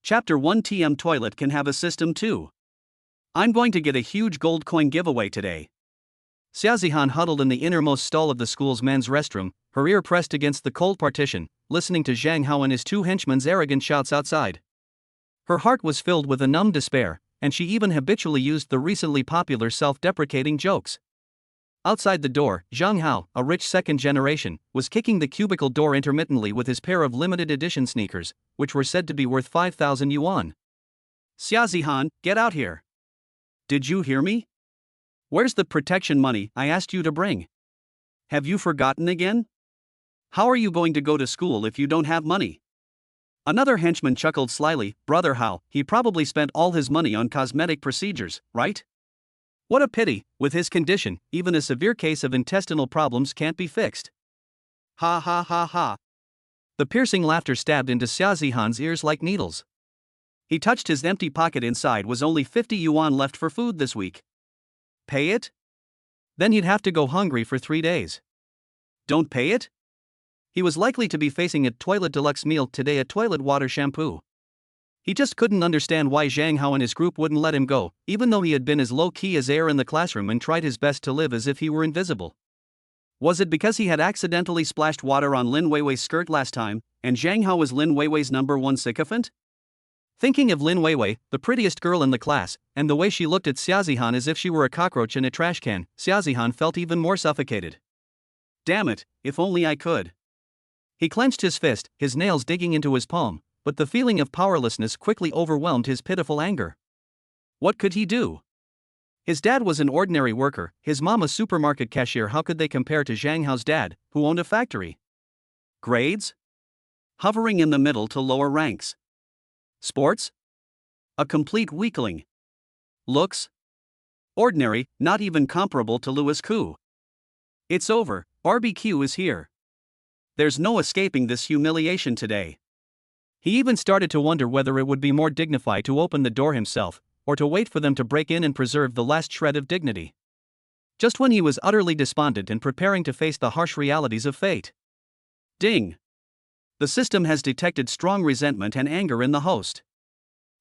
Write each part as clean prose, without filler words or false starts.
Chapter 1 TM Toilet can have a system too. I'm going to get a huge gold coin giveaway today. Xiaozihan huddled in the innermost stall of the school's men's restroom, her ear pressed against the cold partition, listening to Zhang Hao and his two henchmen's arrogant shouts outside. Her heart was filled with a numb despair, and she even habitually used the recently popular self-deprecating jokes. Outside the door, Zhang Hao, a rich second generation, was kicking the cubicle door intermittently with his pair of limited edition sneakers, which were said to be worth 5,000 yuan. Xiaozihan, get out here. Did you hear me? Where's the protection money I asked you to bring? Have you forgotten again? How are you going to go to school if you don't have money? Another henchman chuckled slyly. Brother Hao, he probably spent all his money on cosmetic procedures, right? What a pity, with his condition, even a severe case of intestinal problems can't be fixed. Ha ha ha ha. The piercing laughter stabbed into Xiaozihan's ears like needles. He touched his empty pocket. Inside was only 50 yuan left for food this week. Pay it? Then he'd have to go hungry for 3 days. Don't pay it? He was likely to be facing a toilet deluxe meal today, a toilet water shampoo. He just couldn't understand why Zhang Hao and his group wouldn't let him go, even though he had been as low-key as air in the classroom and tried his best to live as if he were invisible. Was it because he had accidentally splashed water on Lin Weiwei's skirt last time, and Zhang Hao was Lin Weiwei's #1 sycophant? Thinking of Lin Weiwei, the prettiest girl in the class, and the way she looked at Xiaozihan as if she were a cockroach in a trash can, Xiaozihan felt even more suffocated. Damn it, if only I could. He clenched his fist, his nails digging into his palm, but the feeling of powerlessness quickly overwhelmed his pitiful anger. What could he do? His dad was an ordinary worker, his mom a supermarket cashier. How could they compare to Zhang Hao's dad, who owned a factory? Grades? Hovering in the middle to lower ranks. Sports? A complete weakling. Looks? Ordinary, not even comparable to Louis Koo. It's over, barbecue is here. There's no escaping this humiliation today. He even started to wonder whether it would be more dignified to open the door himself, or to wait for them to break in and preserve the last shred of dignity. Just when he was utterly despondent and preparing to face the harsh realities of fate. Ding! The system has detected strong resentment and anger in the host.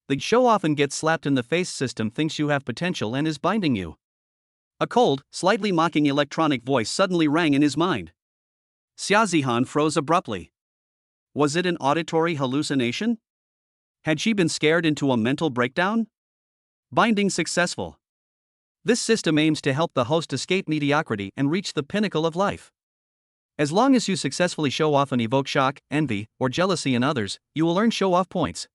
The show often gets slapped in the face system thinks you have potential and is binding you. A cold, slightly mocking electronic voice suddenly rang in his mind. Xiaozihan froze abruptly. Was it an auditory hallucination? Had she been scared into a mental breakdown? Binding successful. This system aims to help the host escape mediocrity and reach the pinnacle of life. As long as you successfully show off and evoke shock, envy, or jealousy in others, you will earn show-off points.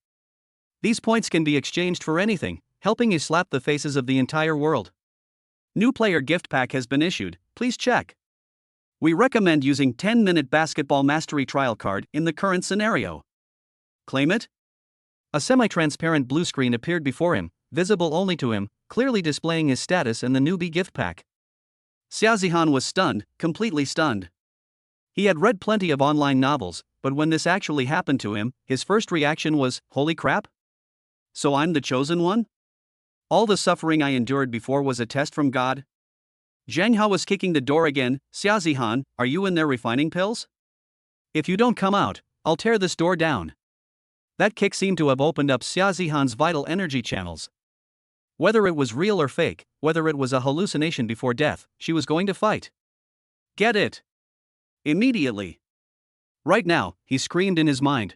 These points can be exchanged for anything, helping you slap the faces of the entire world. New player gift pack has been issued, please check. We recommend using 10-minute basketball mastery trial card in the current scenario. Claim it? A semi-transparent blue screen appeared before him, visible only to him, clearly displaying his status and the newbie gift pack. Xiaozihan was stunned, completely stunned. He had read plenty of online novels, but when this actually happened to him, his first reaction was, holy crap? So I'm the chosen one? All the suffering I endured before was a test from God? Zhang Hao was kicking the door again. Xiaozihan, are you in there refining pills? If you don't come out, I'll tear this door down. That kick seemed to have opened up Xiaozihan's vital energy channels. Whether it was real or fake, whether it was a hallucination before death, she was going to fight. Get it? Immediately. Right now, he screamed in his mind.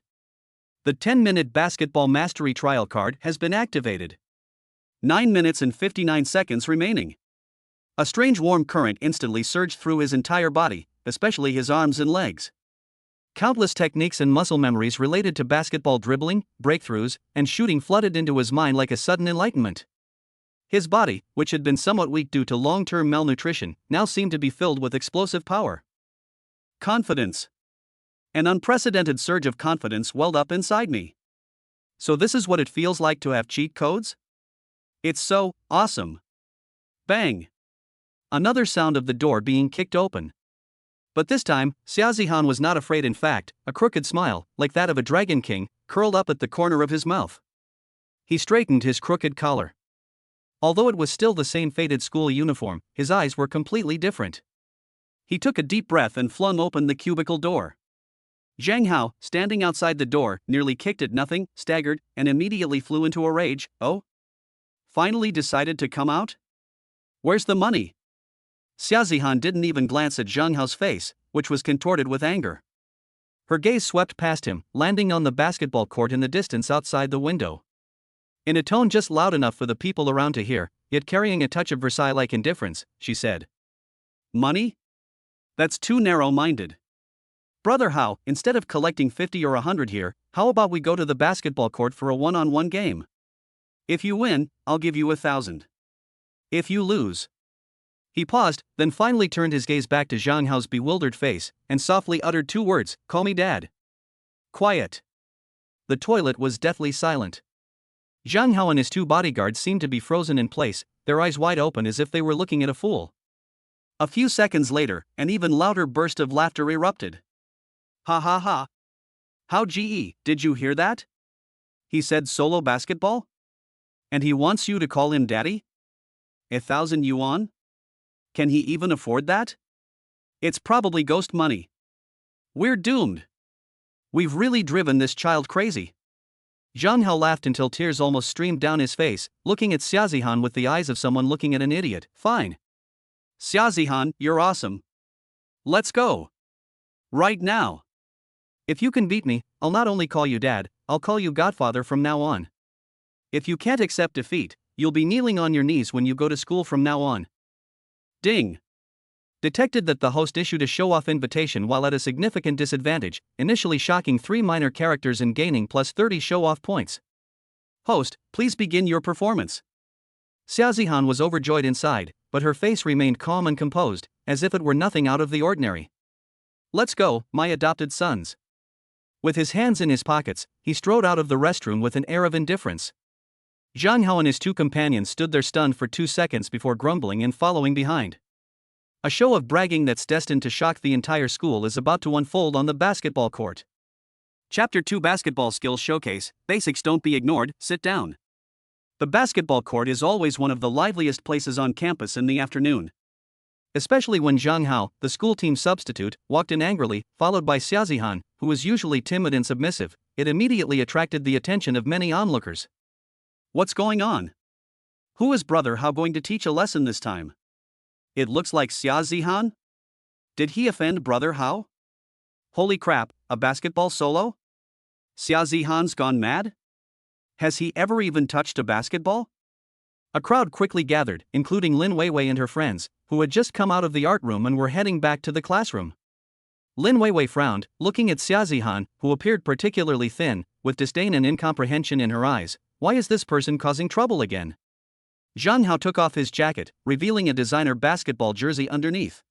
The 10-minute basketball mastery trial card has been activated. 9 minutes and 59 seconds remaining. A strange warm current instantly surged through his entire body, especially his arms and legs. Countless techniques and muscle memories related to basketball dribbling, breakthroughs, and shooting flooded into his mind like a sudden enlightenment. His body, which had been somewhat weak due to long-term malnutrition, now seemed to be filled with explosive power. Confidence. An unprecedented surge of confidence welled up inside me. So this is what it feels like to have cheat codes? It's so awesome. Bang! Another sound of the door being kicked open. But this time, Xiaozihan was not afraid. In fact, a crooked smile, like that of a dragon king, curled up at the corner of his mouth. He straightened his crooked collar. Although it was still the same faded school uniform, his eyes were completely different. He took a deep breath and flung open the cubicle door. Zhang Hao, standing outside the door, nearly kicked at nothing, staggered, and immediately flew into a rage. Oh? Finally decided to come out? Where's the money? Xia Zihan didn't even glance at Zhang Hao's face, which was contorted with anger. Her gaze swept past him, landing on the basketball court in the distance outside the window. In a tone just loud enough for the people around to hear, yet carrying a touch of Versailles-like indifference, she said. Money? That's too narrow-minded. Brother Hao, instead of collecting 50 or 100 here, how about we go to the basketball court for a one-on-one game? If you win, I'll give you 1,000. If you lose. He paused, then finally turned his gaze back to Zhang Hao's bewildered face, and softly uttered 2 words, "Call me Dad." Quiet. The toilet was deathly silent. Zhang Hao and his 2 bodyguards seemed to be frozen in place, their eyes wide open as if they were looking at a fool. A few seconds later, an even louder burst of laughter erupted. Ha ha ha. How GE, did you hear that? He said solo basketball? And he wants you to call him daddy? 1,000 yuan? Can he even afford that? It's probably ghost money. We're doomed. We've really driven this child crazy. Zhang Hao laughed until tears almost streamed down his face, looking at Xia Zihan with the eyes of someone looking at an idiot. Fine. Xia Zihan, you're awesome. Let's go. Right now. If you can beat me, I'll not only call you Dad, I'll call you Godfather from now on. If you can't accept defeat, you'll be kneeling on your knees when you go to school from now on. Ding. Detected that the host issued a show-off invitation while at a significant disadvantage, initially shocking 3 minor characters and gaining plus 30 show-off points. Host, please begin your performance. Xia Zihan was overjoyed inside, but her face remained calm and composed, as if it were nothing out of the ordinary. Let's go, my adopted sons. With his hands in his pockets, he strode out of the restroom with an air of indifference. Zhang Hao and his 2 companions stood there stunned for 2 seconds before grumbling and following behind. A show of bragging that's destined to shock the entire school is about to unfold on the basketball court. Chapter 2 Basketball Skills Showcase, Basics Don't Be Ignored, Sit Down. The basketball court is always one of the liveliest places on campus in the afternoon. Especially when Zhang Hao, the school team substitute, walked in angrily, followed by Xia Zihan, who was usually timid and submissive, it immediately attracted the attention of many onlookers. What's going on? Who is Brother Hao going to teach a lesson this time? It looks like Xia Zihan? Did he offend Brother Hao? Holy crap, a basketball solo? Xia Zihan's gone mad? Has he ever even touched a basketball? A crowd quickly gathered, including Lin Weiwei and her friends, who had just come out of the art room and were heading back to the classroom. Lin Weiwei frowned, looking at Xia Zihan, who appeared particularly thin, with disdain and incomprehension in her eyes. Why is this person causing trouble again? Zhang Hao took off his jacket, revealing a designer basketball jersey underneath.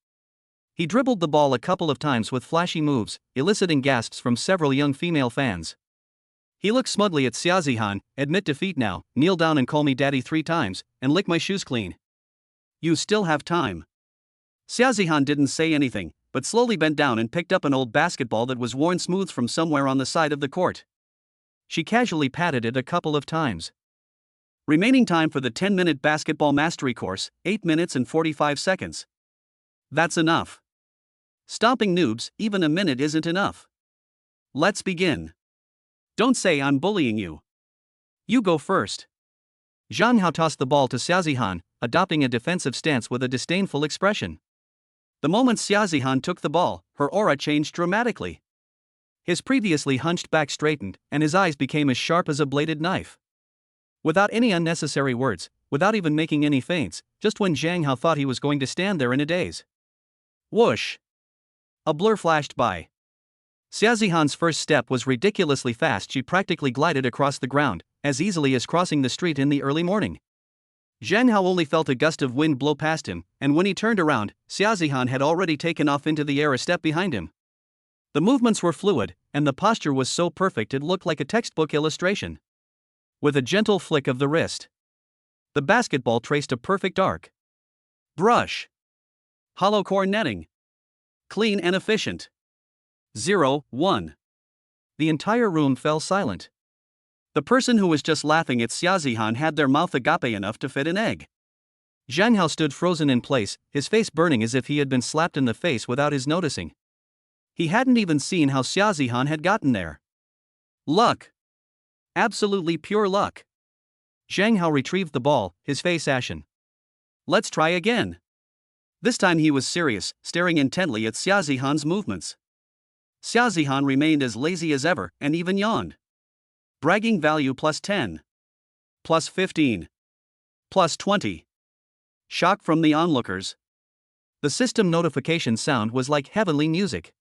He dribbled the ball a couple of times with flashy moves, eliciting gasps from several young female fans. He looked smugly at Xia Zihan, admit defeat now, kneel down and call me daddy 3 times, and lick my shoes clean. You still have time. Xia Zihan didn't say anything, but slowly bent down and picked up an old basketball that was worn smooth from somewhere on the side of the court. She casually patted it a couple of times. Remaining time for the 10-minute basketball mastery course, 8 minutes and 45 seconds. That's enough. Stomping noobs, even a minute isn't enough. Let's begin. Don't say I'm bullying you. You go first. Zhang Hao tossed the ball to Xia Zihan, adopting a defensive stance with a disdainful expression. The moment Xia Zihan took the ball, her aura changed dramatically. His previously hunched back straightened, and his eyes became as sharp as a bladed knife. Without any unnecessary words, without even making any feints, just when Zhang Hao thought he was going to stand there in a daze. Whoosh! A blur flashed by. Xia Zihan's first step was ridiculously fast. She practically glided across the ground, as easily as crossing the street in the early morning. Zhang Hao only felt a gust of wind blow past him, and when he turned around, Xia Zihan had already taken off into the air a step behind him. The movements were fluid, and the posture was so perfect it looked like a textbook illustration. With a gentle flick of the wrist, the basketball traced a perfect arc. Brush. Hollow core netting. Clean and efficient. 0-1. The entire room fell silent. The person who was just laughing at Xia Zihan had their mouth agape enough to fit an egg. Zhang Hao stood frozen in place, his face burning as if he had been slapped in the face without his noticing. He hadn't even seen how Xiaozihan had gotten there. Luck. Absolutely pure luck. Zhang Hao retrieved the ball, his face ashen. Let's try again. This time he was serious, staring intently at Xiaozihan's movements. Xiaozihan remained as lazy as ever and even yawned. Bragging value +10. +15. +20. Shock from the onlookers. The system notification sound was like heavenly music.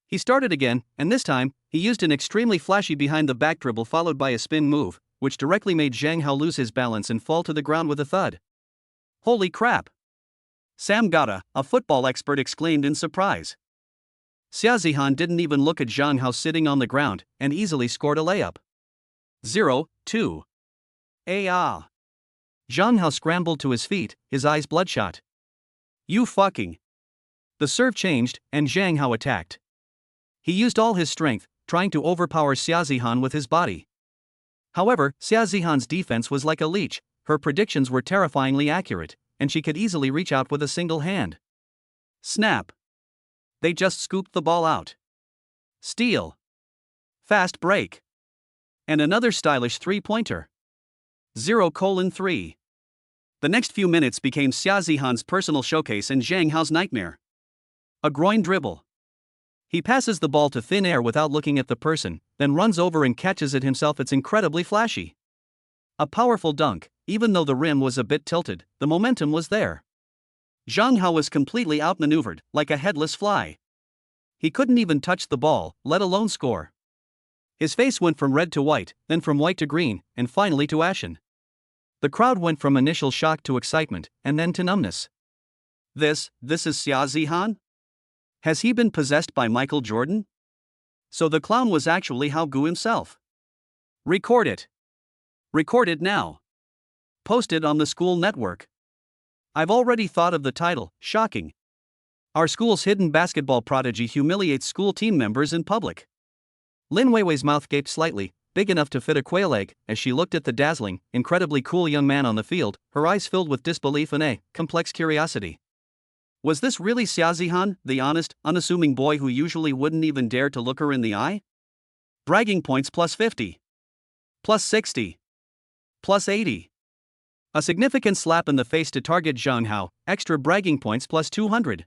He started again, and this time, he used an extremely flashy behind-the-back dribble followed by a spin move, which directly made Zhang Hao lose his balance and fall to the ground with a thud. Holy crap! Sam Gata, a football expert, exclaimed in surprise. Xiaozihan didn't even look at Zhang Hao sitting on the ground, and easily scored a layup. 0-2. Ah! Zhang Hao scrambled to his feet, his eyes bloodshot. You fucking! The serve changed, and Zhang Hao attacked. He used all his strength, trying to overpower Xiaozihan with his body. However, Xiaozihan's defense was like a leech, her predictions were terrifyingly accurate, and she could easily reach out with a single hand. Snap! They just scooped the ball out. Steal. Fast break. And another stylish three-pointer. 0:3. The next few minutes became Xiaozihan's personal showcase and Zhang Hao's nightmare. A groin dribble. He passes the ball to thin air without looking at the person, then runs over and catches it himself. It's incredibly flashy. A powerful dunk, even though the rim was a bit tilted, the momentum was there. Zhang Hao was completely outmaneuvered, like a headless fly. He couldn't even touch the ball, let alone score. His face went from red to white, then from white to green, and finally to ashen. The crowd went from initial shock to excitement, and then to numbness. This is Xiaozihan? Has he been possessed by Michael Jordan? So the clown was actually Hao Gu himself. Record it. Record it now. Post it on the school network. I've already thought of the title, shocking. Our school's hidden basketball prodigy humiliates school team members in public. Lin Weiwei's mouth gaped slightly, big enough to fit a quail egg, as she looked at the dazzling, incredibly cool young man on the field, her eyes filled with disbelief and a complex curiosity. Was this really Xiaozihan, the honest, unassuming boy who usually wouldn't even dare to look her in the eye? Bragging points +50. +60. +80. A significant slap in the face to target Zhang Hao, extra bragging points +200.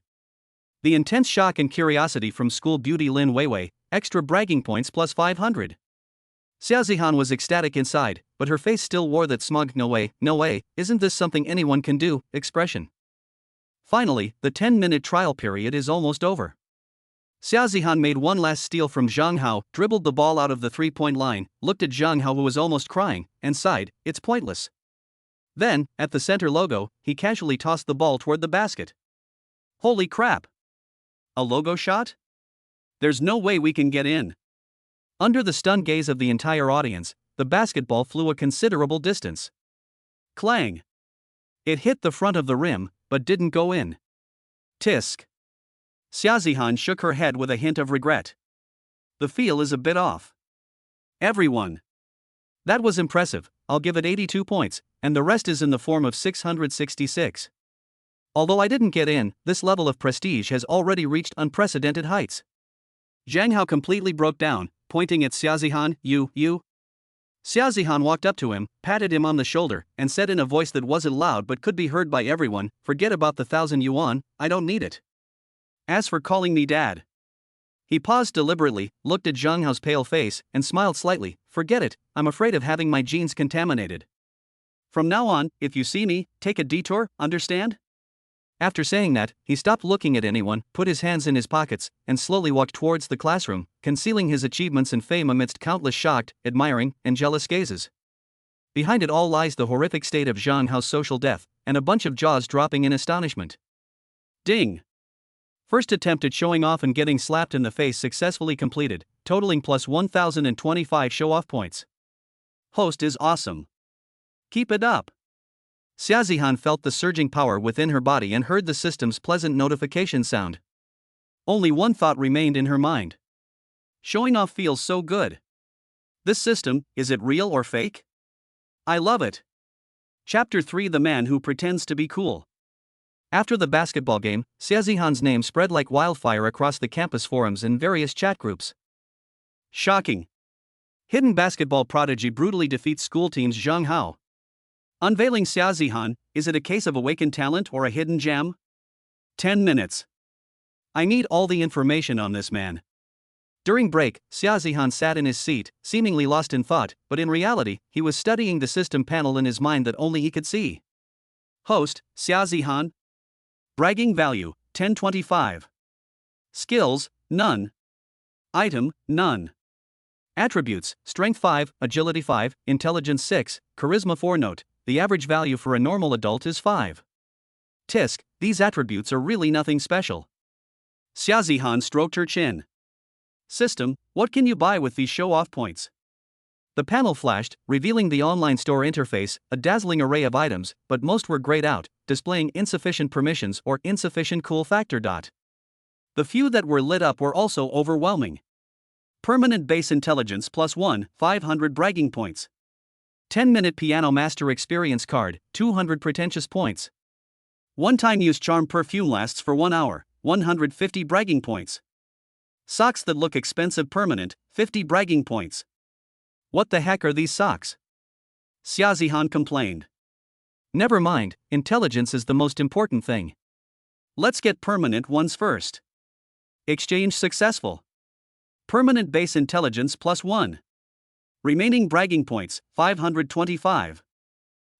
The intense shock and curiosity from school beauty Lin Weiwei, extra bragging points +500. Xiaozihan was ecstatic inside, but her face still wore that smug no way, isn't this something anyone can do expression. Finally, the 10-minute trial period is almost over. Xiaozihan made one last steal from Zhang Hao, dribbled the ball out of the three-point line, looked at Zhang Hao who was almost crying, and sighed, it's pointless. Then, at the center logo, he casually tossed the ball toward the basket. Holy crap! A logo shot? There's no way we can get in. Under the stunned gaze of the entire audience, the basketball flew a considerable distance. Clang! It hit the front of the rim, but didn't go in. Tisk. Xiaozihan shook her head with a hint of regret. The feel is a bit off. Everyone. That was impressive, I'll give it 82 points, and the rest is in the form of 666. Although I didn't get in, this level of prestige has already reached unprecedented heights. Zhang Hao completely broke down, pointing at Xiaozihan, you. Xiaozihan walked up to him, patted him on the shoulder, and said in a voice that wasn't loud but could be heard by everyone, forget about the 1,000 yuan, I don't need it. As for calling me dad. He paused deliberately, looked at Zhang Hao's pale face, and smiled slightly, forget it, I'm afraid of having my genes contaminated. From now on, if you see me, take a detour, understand? After saying that, he stopped looking at anyone, put his hands in his pockets, and slowly walked towards the classroom, concealing his achievements and fame amidst countless shocked, admiring, and jealous gazes. Behind it all lies the horrific state of Zhang Hao's social death, and a bunch of jaws dropping in astonishment. Ding! First attempt at showing off and getting slapped in the face successfully completed, totaling plus 1,025 show-off points. Host is awesome. Keep it up. Xiaozihan felt the surging power within her body and heard the system's pleasant notification sound. Only one thought remained in her mind. Showing off feels so good. This system, is it real or fake? I love it. Chapter 3: The Man Who Pretends to Be Cool. After the basketball game, Xiaozihan's name spread like wildfire across the campus forums and various chat groups. Shocking. Hidden basketball prodigy brutally defeats school team's Zhang Hao. Unveiling Xiaozihan, is it a case of awakened talent or a hidden gem? 10 minutes. I need all the information on this man. During break, Xiaozihan sat in his seat, seemingly lost in thought, but in reality, he was studying the system panel in his mind that only he could see. Host, Xiaozihan. Bragging value, 1025. Skills, none. Item, none. Attributes, Strength 5, Agility 5, Intelligence 6, Charisma 4. Note, the average value for a normal adult is 5. Tisk, these attributes are really nothing special. Xiaozihan stroked her chin. System, what can you buy with these show-off points? The panel flashed, revealing the online store interface, a dazzling array of items, but most were grayed out, displaying insufficient permissions or insufficient cool factor. The few that were lit up were also overwhelming. Permanent base intelligence +1, 500 bragging points. 10-minute piano master experience card, 200 pretentious points. One-time use charm perfume lasts for 1 hour, 150 bragging points. Socks that look expensive permanent, 50 bragging points. What the heck are these socks? Xiaozihan complained. Never mind, intelligence is the most important thing. Let's get permanent ones first. Exchange successful. Permanent base intelligence +1. Remaining bragging points, 525.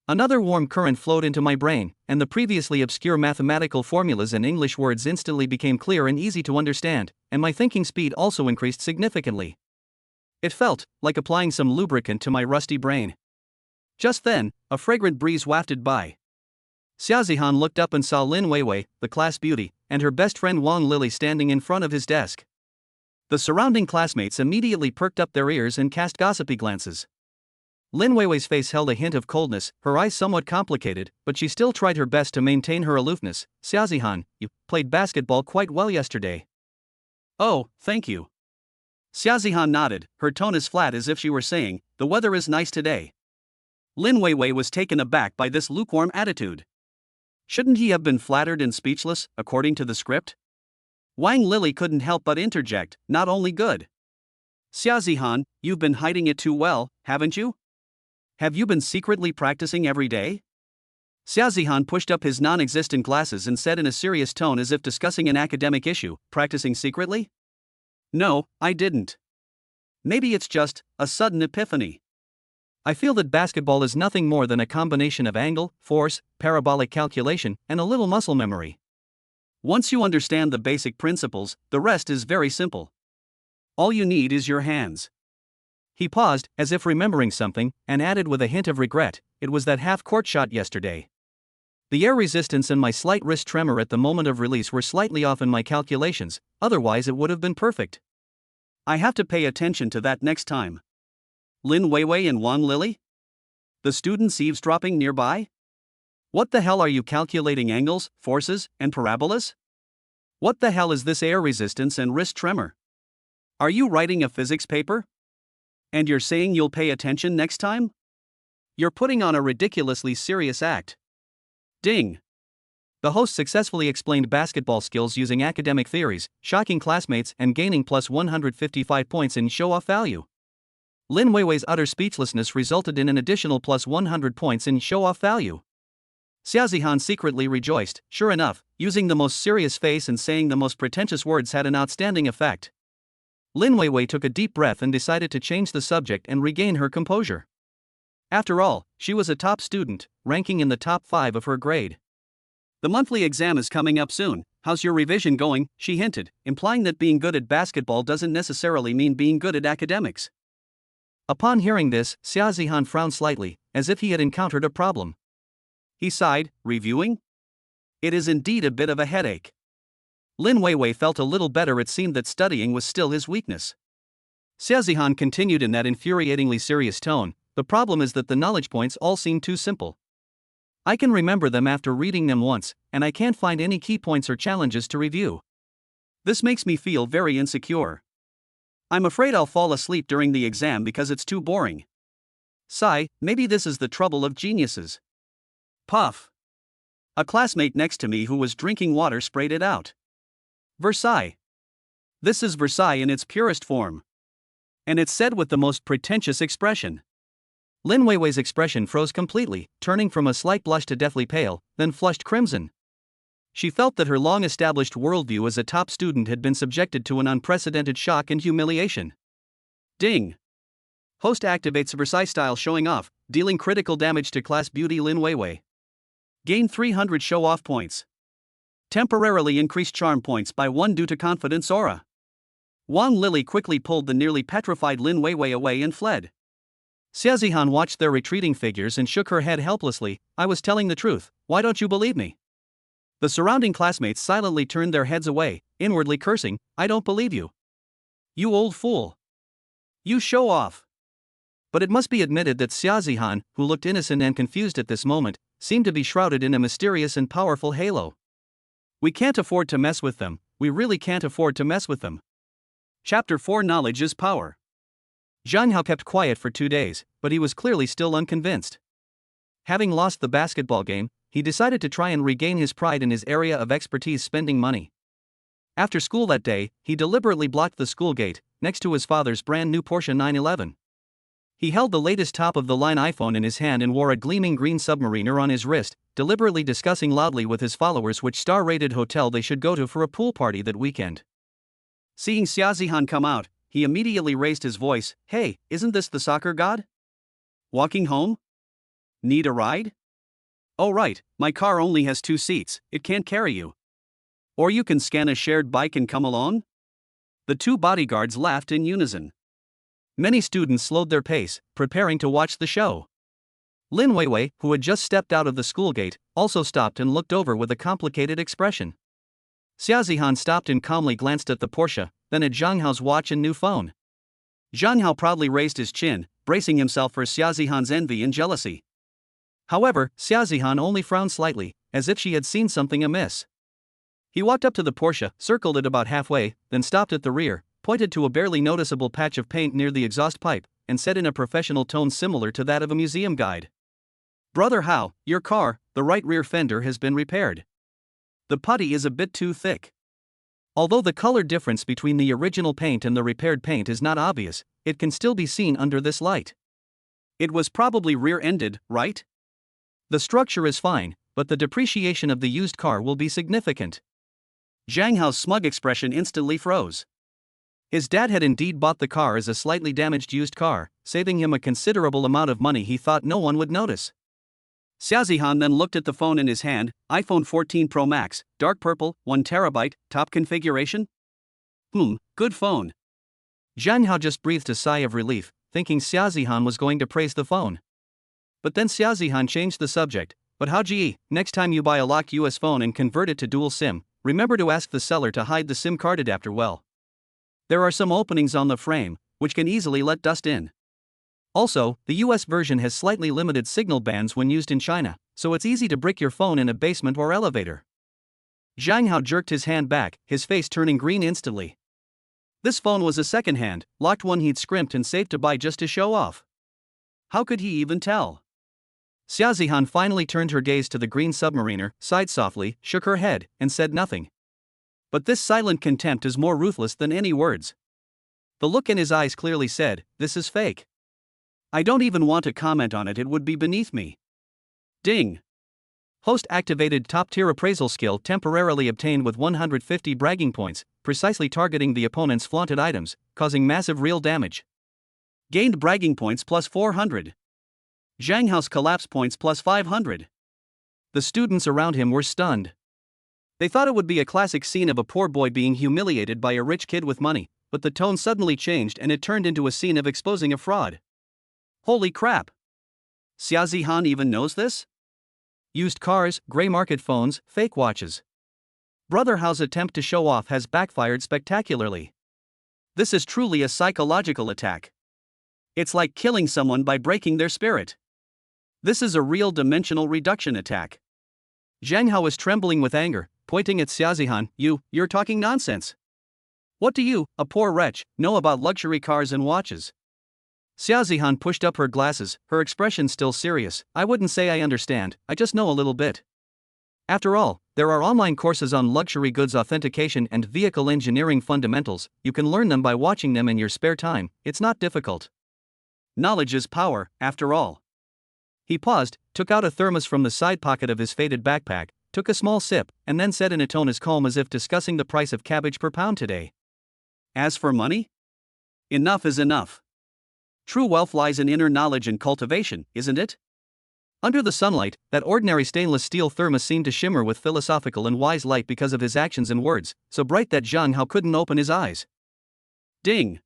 Another warm current flowed into my brain, and the previously obscure mathematical formulas and English words instantly became clear and easy to understand, and my thinking speed also increased significantly. It felt like applying some lubricant to my rusty brain. Just then, a fragrant breeze wafted by. Xiaozihan looked up and saw Lin Weiwei, the class beauty, and her best friend Wang Lily standing in front of his desk. The surrounding classmates immediately perked up their ears and cast gossipy glances. Lin Weiwei's face held a hint of coldness, her eyes somewhat complicated, but she still tried her best to maintain her aloofness. Xiaozihan, you played basketball quite well yesterday. Oh, thank you. Xiaozihan nodded, her tone as flat as if she were saying, the weather is nice today. Lin Weiwei was taken aback by this lukewarm attitude. Shouldn't he have been flattered and speechless, according to the script? Wang Lily couldn't help but interject, not only good. Xiaozihan, you've been hiding it too well, haven't you? Have you been secretly practicing every day? Xiaozihan pushed up his non-existent glasses and said in a serious tone as if discussing an academic issue, practicing secretly? No, I didn't. Maybe it's just a sudden epiphany. I feel that basketball is nothing more than a combination of angle, force, parabolic calculation, and a little muscle memory. Once you understand the basic principles, the rest is very simple. All you need is your hands. He paused, as if remembering something, and added with a hint of regret, it was that half-court shot yesterday. The air resistance and my slight wrist tremor at the moment of release were slightly off in my calculations, otherwise it would have been perfect. I have to pay attention to that next time. Lin Weiwei and Wang Lily? The students eavesdropping nearby? What the hell are you calculating angles, forces, and parabolas? What the hell is this air resistance and wrist tremor? Are you writing a physics paper? And you're saying you'll pay attention next time? You're putting on a ridiculously serious act. Ding. The host successfully explained basketball skills using academic theories, shocking classmates and gaining plus 155 points in show-off value. Lin Weiwei's utter speechlessness resulted in an additional plus 100 points in show-off value. Xiaozihan secretly rejoiced. Sure enough, using the most serious face and saying the most pretentious words had an outstanding effect. Lin Weiwei took a deep breath and decided to change the subject and regain her composure. After all, she was a top student, ranking in the top 5 of her grade. The monthly exam is coming up soon. How's your revision going? She hinted, implying that being good at basketball doesn't necessarily mean being good at academics. Upon hearing this, Xiaozihan frowned slightly, as if he had encountered a problem. He sighed, reviewing? It is indeed a bit of a headache. Lin Weiwei felt a little better. It seemed that studying was still his weakness. Xiaozihan continued in that infuriatingly serious tone, the problem is that the knowledge points all seem too simple. I can remember them after reading them once, and I can't find any key points or challenges to review. This makes me feel very insecure. I'm afraid I'll fall asleep during the exam because it's too boring. Sigh, maybe this is the trouble of geniuses. Puff. A classmate next to me who was drinking water sprayed it out. Versailles. This is Versailles in its purest form. And it's said with the most pretentious expression. Lin Weiwei's expression froze completely, turning from a slight blush to deathly pale, then flushed crimson. She felt that her long-established worldview as a top student had been subjected to an unprecedented shock and humiliation. Ding! Host activates Versailles-style showing off, dealing critical damage to class beauty Lin Weiwei. Gain 300 show-off points. Temporarily increased charm points by 1 due to confidence aura. Wang Lili quickly pulled the nearly petrified Lin Weiwei away and fled. Xia Zihan watched their retreating figures and shook her head helplessly. I was telling the truth, why don't you believe me? The surrounding classmates silently turned their heads away, inwardly cursing, I don't believe you. You old fool. You show off. But it must be admitted that Xia Zihan, who looked innocent and confused at this moment, seemed to be shrouded in a mysterious and powerful halo. We can't afford to mess with them, we really can't afford to mess with them. Chapter 4 Knowledge is Power. Zhang Hao kept quiet for 2 days, but he was clearly still unconvinced. Having lost the basketball game, he decided to try and regain his pride in his area of expertise spending money. After school that day, he deliberately blocked the school gate, next to his father's brand new Porsche 911. He held the latest top-of-the-line iPhone in his hand and wore a gleaming green Submariner on his wrist, deliberately discussing loudly with his followers which star-rated hotel they should go to for a pool party that weekend. Seeing Xia Zihan come out, he immediately raised his voice, Hey, isn't this the soccer god? Walking home? Need a ride? Oh right, my car only has 2 seats, it can't carry you. Or you can scan a shared bike and come along? The 2 bodyguards laughed in unison. Many students slowed their pace, preparing to watch the show. Lin Weiwei, who had just stepped out of the school gate, also stopped and looked over with a complicated expression. Xia Zihan stopped and calmly glanced at the Porsche, then at Zhang Hao's watch and new phone. Zhang Hao proudly raised his chin, bracing himself for Xia Zihan's envy and jealousy. However, Xia Zihan only frowned slightly, as if she had seen something amiss. He walked up to the Porsche, circled it about halfway, then stopped at the rear, pointed to a barely noticeable patch of paint near the exhaust pipe, and said in a professional tone similar to that of a museum guide. Brother Hao, your car, the right rear fender has been repaired. The putty is a bit too thick. Although the color difference between the original paint and the repaired paint is not obvious, it can still be seen under this light. It was probably rear-ended, right? The structure is fine, but the depreciation of the used car will be significant. Zhang Hao's smug expression instantly froze. His dad had indeed bought the car as a slightly damaged used car, saving him a considerable amount of money he thought no one would notice. Xia Zihan then looked at the phone in his hand, iPhone 14 Pro Max, dark purple, 1TB, top configuration? Good phone. Zhang Hao just breathed a sigh of relief, thinking Xia Zihan was going to praise the phone. But then Xia Zihan changed the subject, but Haoji, next time you buy a locked US phone and convert it to dual SIM, remember to ask the seller to hide the SIM card adapter well. There are some openings on the frame, which can easily let dust in. Also, the US version has slightly limited signal bands when used in China, so it's easy to brick your phone in a basement or elevator. Zhang Hao jerked his hand back, his face turning green instantly. This phone was a second-hand, locked one he'd scrimped and saved to buy just to show off. How could he even tell? Xia Zihan finally turned her gaze to the green Submariner, sighed softly, shook her head, and said nothing. But this silent contempt is more ruthless than any words. The look in his eyes clearly said, this is fake. I don't even want to comment on it, it would be beneath me. Ding. Host activated top-tier appraisal skill temporarily obtained with 150 bragging points, precisely targeting the opponent's flaunted items, causing massive real damage. Gained bragging points plus 400. Zhang Hao's collapse points plus 500. The students around him were stunned. They thought it would be a classic scene of a poor boy being humiliated by a rich kid with money, but the tone suddenly changed and it turned into a scene of exposing a fraud. Holy crap! Xia Zihan even knows this? Used cars, grey market phones, fake watches. Brother Hao's attempt to show off has backfired spectacularly. This is truly a psychological attack. It's like killing someone by breaking their spirit. This is a real dimensional reduction attack. Zhang Hao was trembling with anger, pointing at Xia Zihan, you're talking nonsense. What do you, a poor wretch, know about luxury cars and watches? Xia Zihan pushed up her glasses, her expression still serious. I wouldn't say I understand, I just know a little bit. After all, there are online courses on luxury goods authentication and vehicle engineering fundamentals. You can learn them by watching them in your spare time. It's not difficult. Knowledge is power, after all. He paused, took out a thermos from the side pocket of his faded backpack, took a small sip, and then said in a tone as calm as if discussing the price of cabbage per pound today. As for money? Enough is enough. True wealth lies in inner knowledge and cultivation, isn't it? Under the sunlight, that ordinary stainless steel thermos seemed to shimmer with philosophical and wise light because of his actions and words, so bright that Zhang Hao couldn't open his eyes. Ding!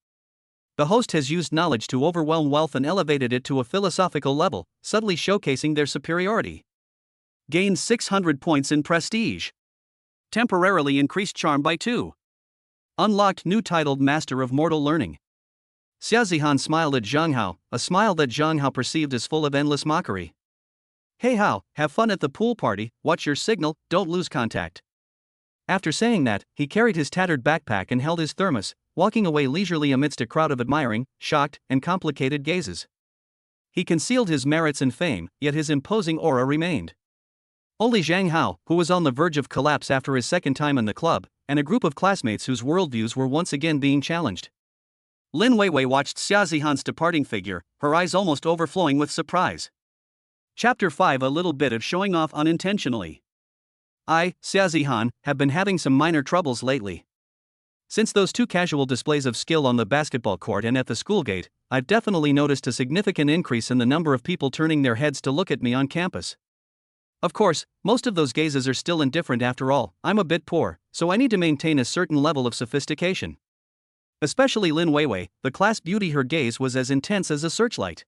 The host has used knowledge to overwhelm wealth and elevated it to a philosophical level, subtly showcasing their superiority. Gained 600 points in prestige. Temporarily increased charm by 2. Unlocked new titled Master of Mortal Learning. Xia Zihan smiled at Zhang Hao, a smile that Zhang Hao perceived as full of endless mockery. Hey Hao, have fun at the pool party, watch your signal, don't lose contact. After saying that, he carried his tattered backpack and held his thermos, walking away leisurely amidst a crowd of admiring, shocked, and complicated gazes. He concealed his merits and fame, yet his imposing aura remained. Only Zhang Hao, who was on the verge of collapse after his second time in the club, and a group of classmates whose worldviews were once again being challenged. Lin Weiwei watched Xia Zihan's departing figure, her eyes almost overflowing with surprise. Chapter 5. A little bit of showing off unintentionally. I, Xia Zihan, have been having some minor troubles lately. Since those 2 casual displays of skill on the basketball court and at the school gate, I've definitely noticed a significant increase in the number of people turning their heads to look at me on campus. Of course, most of those gazes are still indifferent after all. I'm a bit poor, so I need to maintain a certain level of sophistication. Especially Lin Weiwei, the class beauty, her gaze was as intense as a searchlight.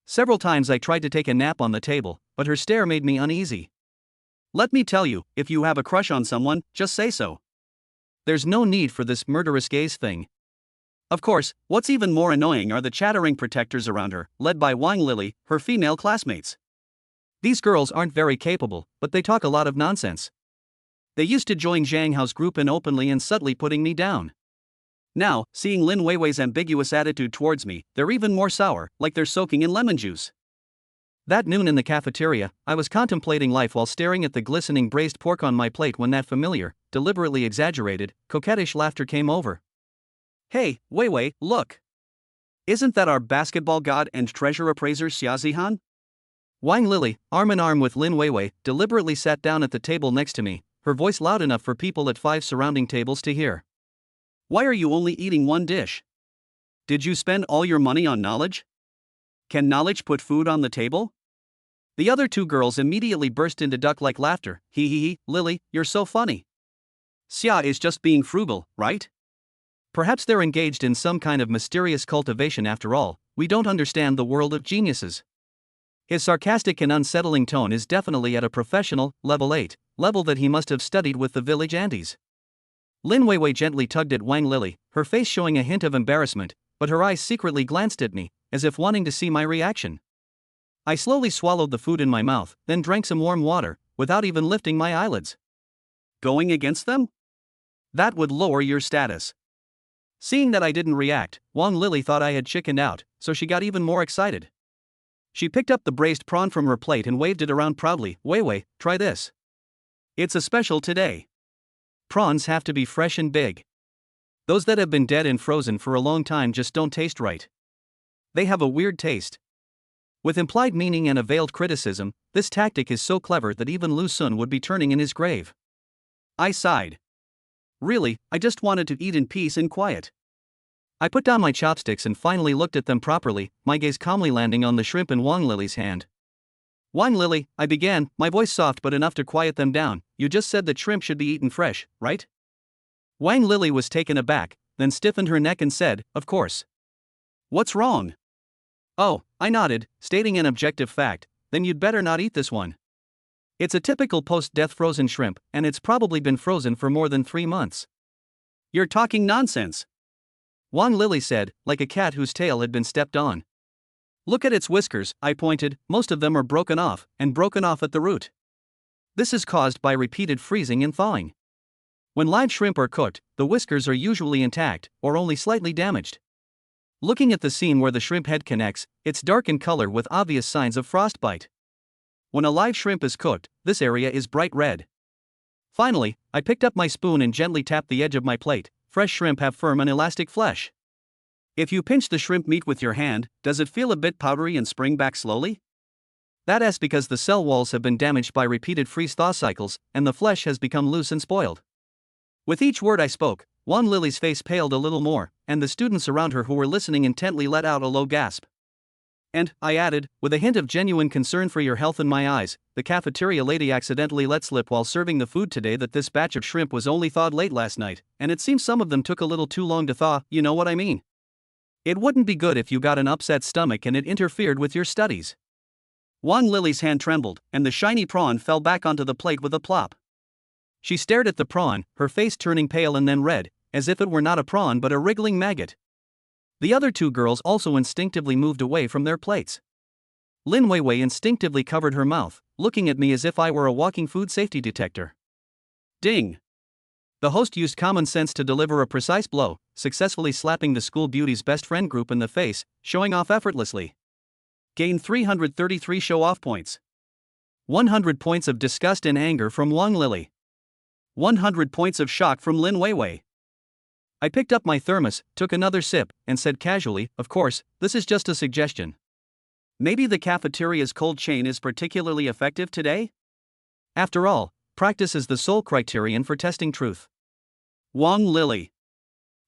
Several times I tried to take a nap on the table, but her stare made me uneasy. Let me tell you, if you have a crush on someone, just say so. There's no need for this murderous gaze thing. Of course, what's even more annoying are the chattering protectors around her, led by Wang Lily, her female classmates. These girls aren't very capable, but they talk a lot of nonsense. They used to join Zhang Hao's group and openly and subtly putting me down. Now, seeing Lin Weiwei's ambiguous attitude towards me, they're even more sour, like they're soaking in lemon juice. That noon in the cafeteria, I was contemplating life while staring at the glistening braised pork on my plate when that familiar, deliberately exaggerated, coquettish laughter came over. Hey, Weiwei, look! Isn't that our basketball god and treasure appraiser Xia Zihan? Wang Lily, arm in arm with Lin Weiwei, deliberately sat down at the table next to me, her voice loud enough for people at 5 surrounding tables to hear. Why are you only eating one dish? Did you spend all your money on knowledge? Can knowledge put food on the table? The other 2 girls immediately burst into duck-like laughter. Hee, Lily, you're so funny. Xia is just being frugal, right? Perhaps they're engaged in some kind of mysterious cultivation after all. We don't understand the world of geniuses. His sarcastic and unsettling tone is definitely at a professional, level 8, level that he must have studied with the village Andes. Lin Weiwei gently tugged at Wang Lily, her face showing a hint of embarrassment, but her eyes secretly glanced at me, as if wanting to see my reaction. I slowly swallowed the food in my mouth, then drank some warm water, without even lifting my eyelids. Going against them? That would lower your status. Seeing that I didn't react, Wang Lily thought I had chickened out, so she got even more excited. She picked up the braised prawn from her plate and waved it around proudly. Weiwei, try this. It's a special today. Prawns have to be fresh and big. Those that have been dead and frozen for a long time just don't taste right. They have a weird taste. With implied meaning and a veiled criticism, this tactic is so clever that even Lu Sun would be turning in his grave. I sighed. Really, I just wanted to eat in peace and quiet. I put down my chopsticks and finally looked at them properly, my gaze calmly landing on the shrimp in Wang Lily's hand. Wang Lily, I began, my voice soft but enough to quiet them down. You just said that shrimp should be eaten fresh, right? Wang Lily was taken aback, then stiffened her neck and said, of course. What's wrong? Oh, I nodded, stating an objective fact. Then you'd better not eat this one. It's a typical post-death frozen shrimp, and it's probably been frozen for more than 3 months. You're talking nonsense. Wang Lily said, like a cat whose tail had been stepped on. Look at its whiskers, I pointed, most of them are broken off, and broken off at the root. This is caused by repeated freezing and thawing. When live shrimp are cooked, the whiskers are usually intact, or only slightly damaged. Looking at the scene where the shrimp head connects, it's dark in color with obvious signs of frostbite. When a live shrimp is cooked, this area is bright red. Finally, I picked up my spoon and gently tapped the edge of my plate. Fresh shrimp have firm and elastic flesh. If you pinch the shrimp meat with your hand, does it feel a bit powdery and spring back slowly? That's because the cell walls have been damaged by repeated freeze-thaw cycles, and the flesh has become loose and spoiled. With each word I spoke, Wan Lily's face paled a little more, and the students around her who were listening intently let out a low gasp. And, I added, with a hint of genuine concern for your health in my eyes, the cafeteria lady accidentally let slip while serving the food today that this batch of shrimp was only thawed late last night, and it seems some of them took a little too long to thaw, you know what I mean. It wouldn't be good if you got an upset stomach and it interfered with your studies. Wan Lily's hand trembled, and the shiny prawn fell back onto the plate with a plop. She stared at the prawn, her face turning pale and then red, as if it were not a prawn but a wriggling maggot. The other two girls also instinctively moved away from their plates. Lin Weiwei instinctively covered her mouth, looking at me as if I were a walking food safety detector. Ding! The host used common sense to deliver a precise blow, successfully slapping the school beauty's best friend group in the face, showing off effortlessly. Gain 333 show-off points. 100 points of disgust and anger from Wang Lily. 100 points of shock from Lin Weiwei. I picked up my thermos, took another sip, and said casually, of course, this is just a suggestion. Maybe the cafeteria's cold chain is particularly effective today? After all, practice is the sole criterion for testing truth. Wang Lily.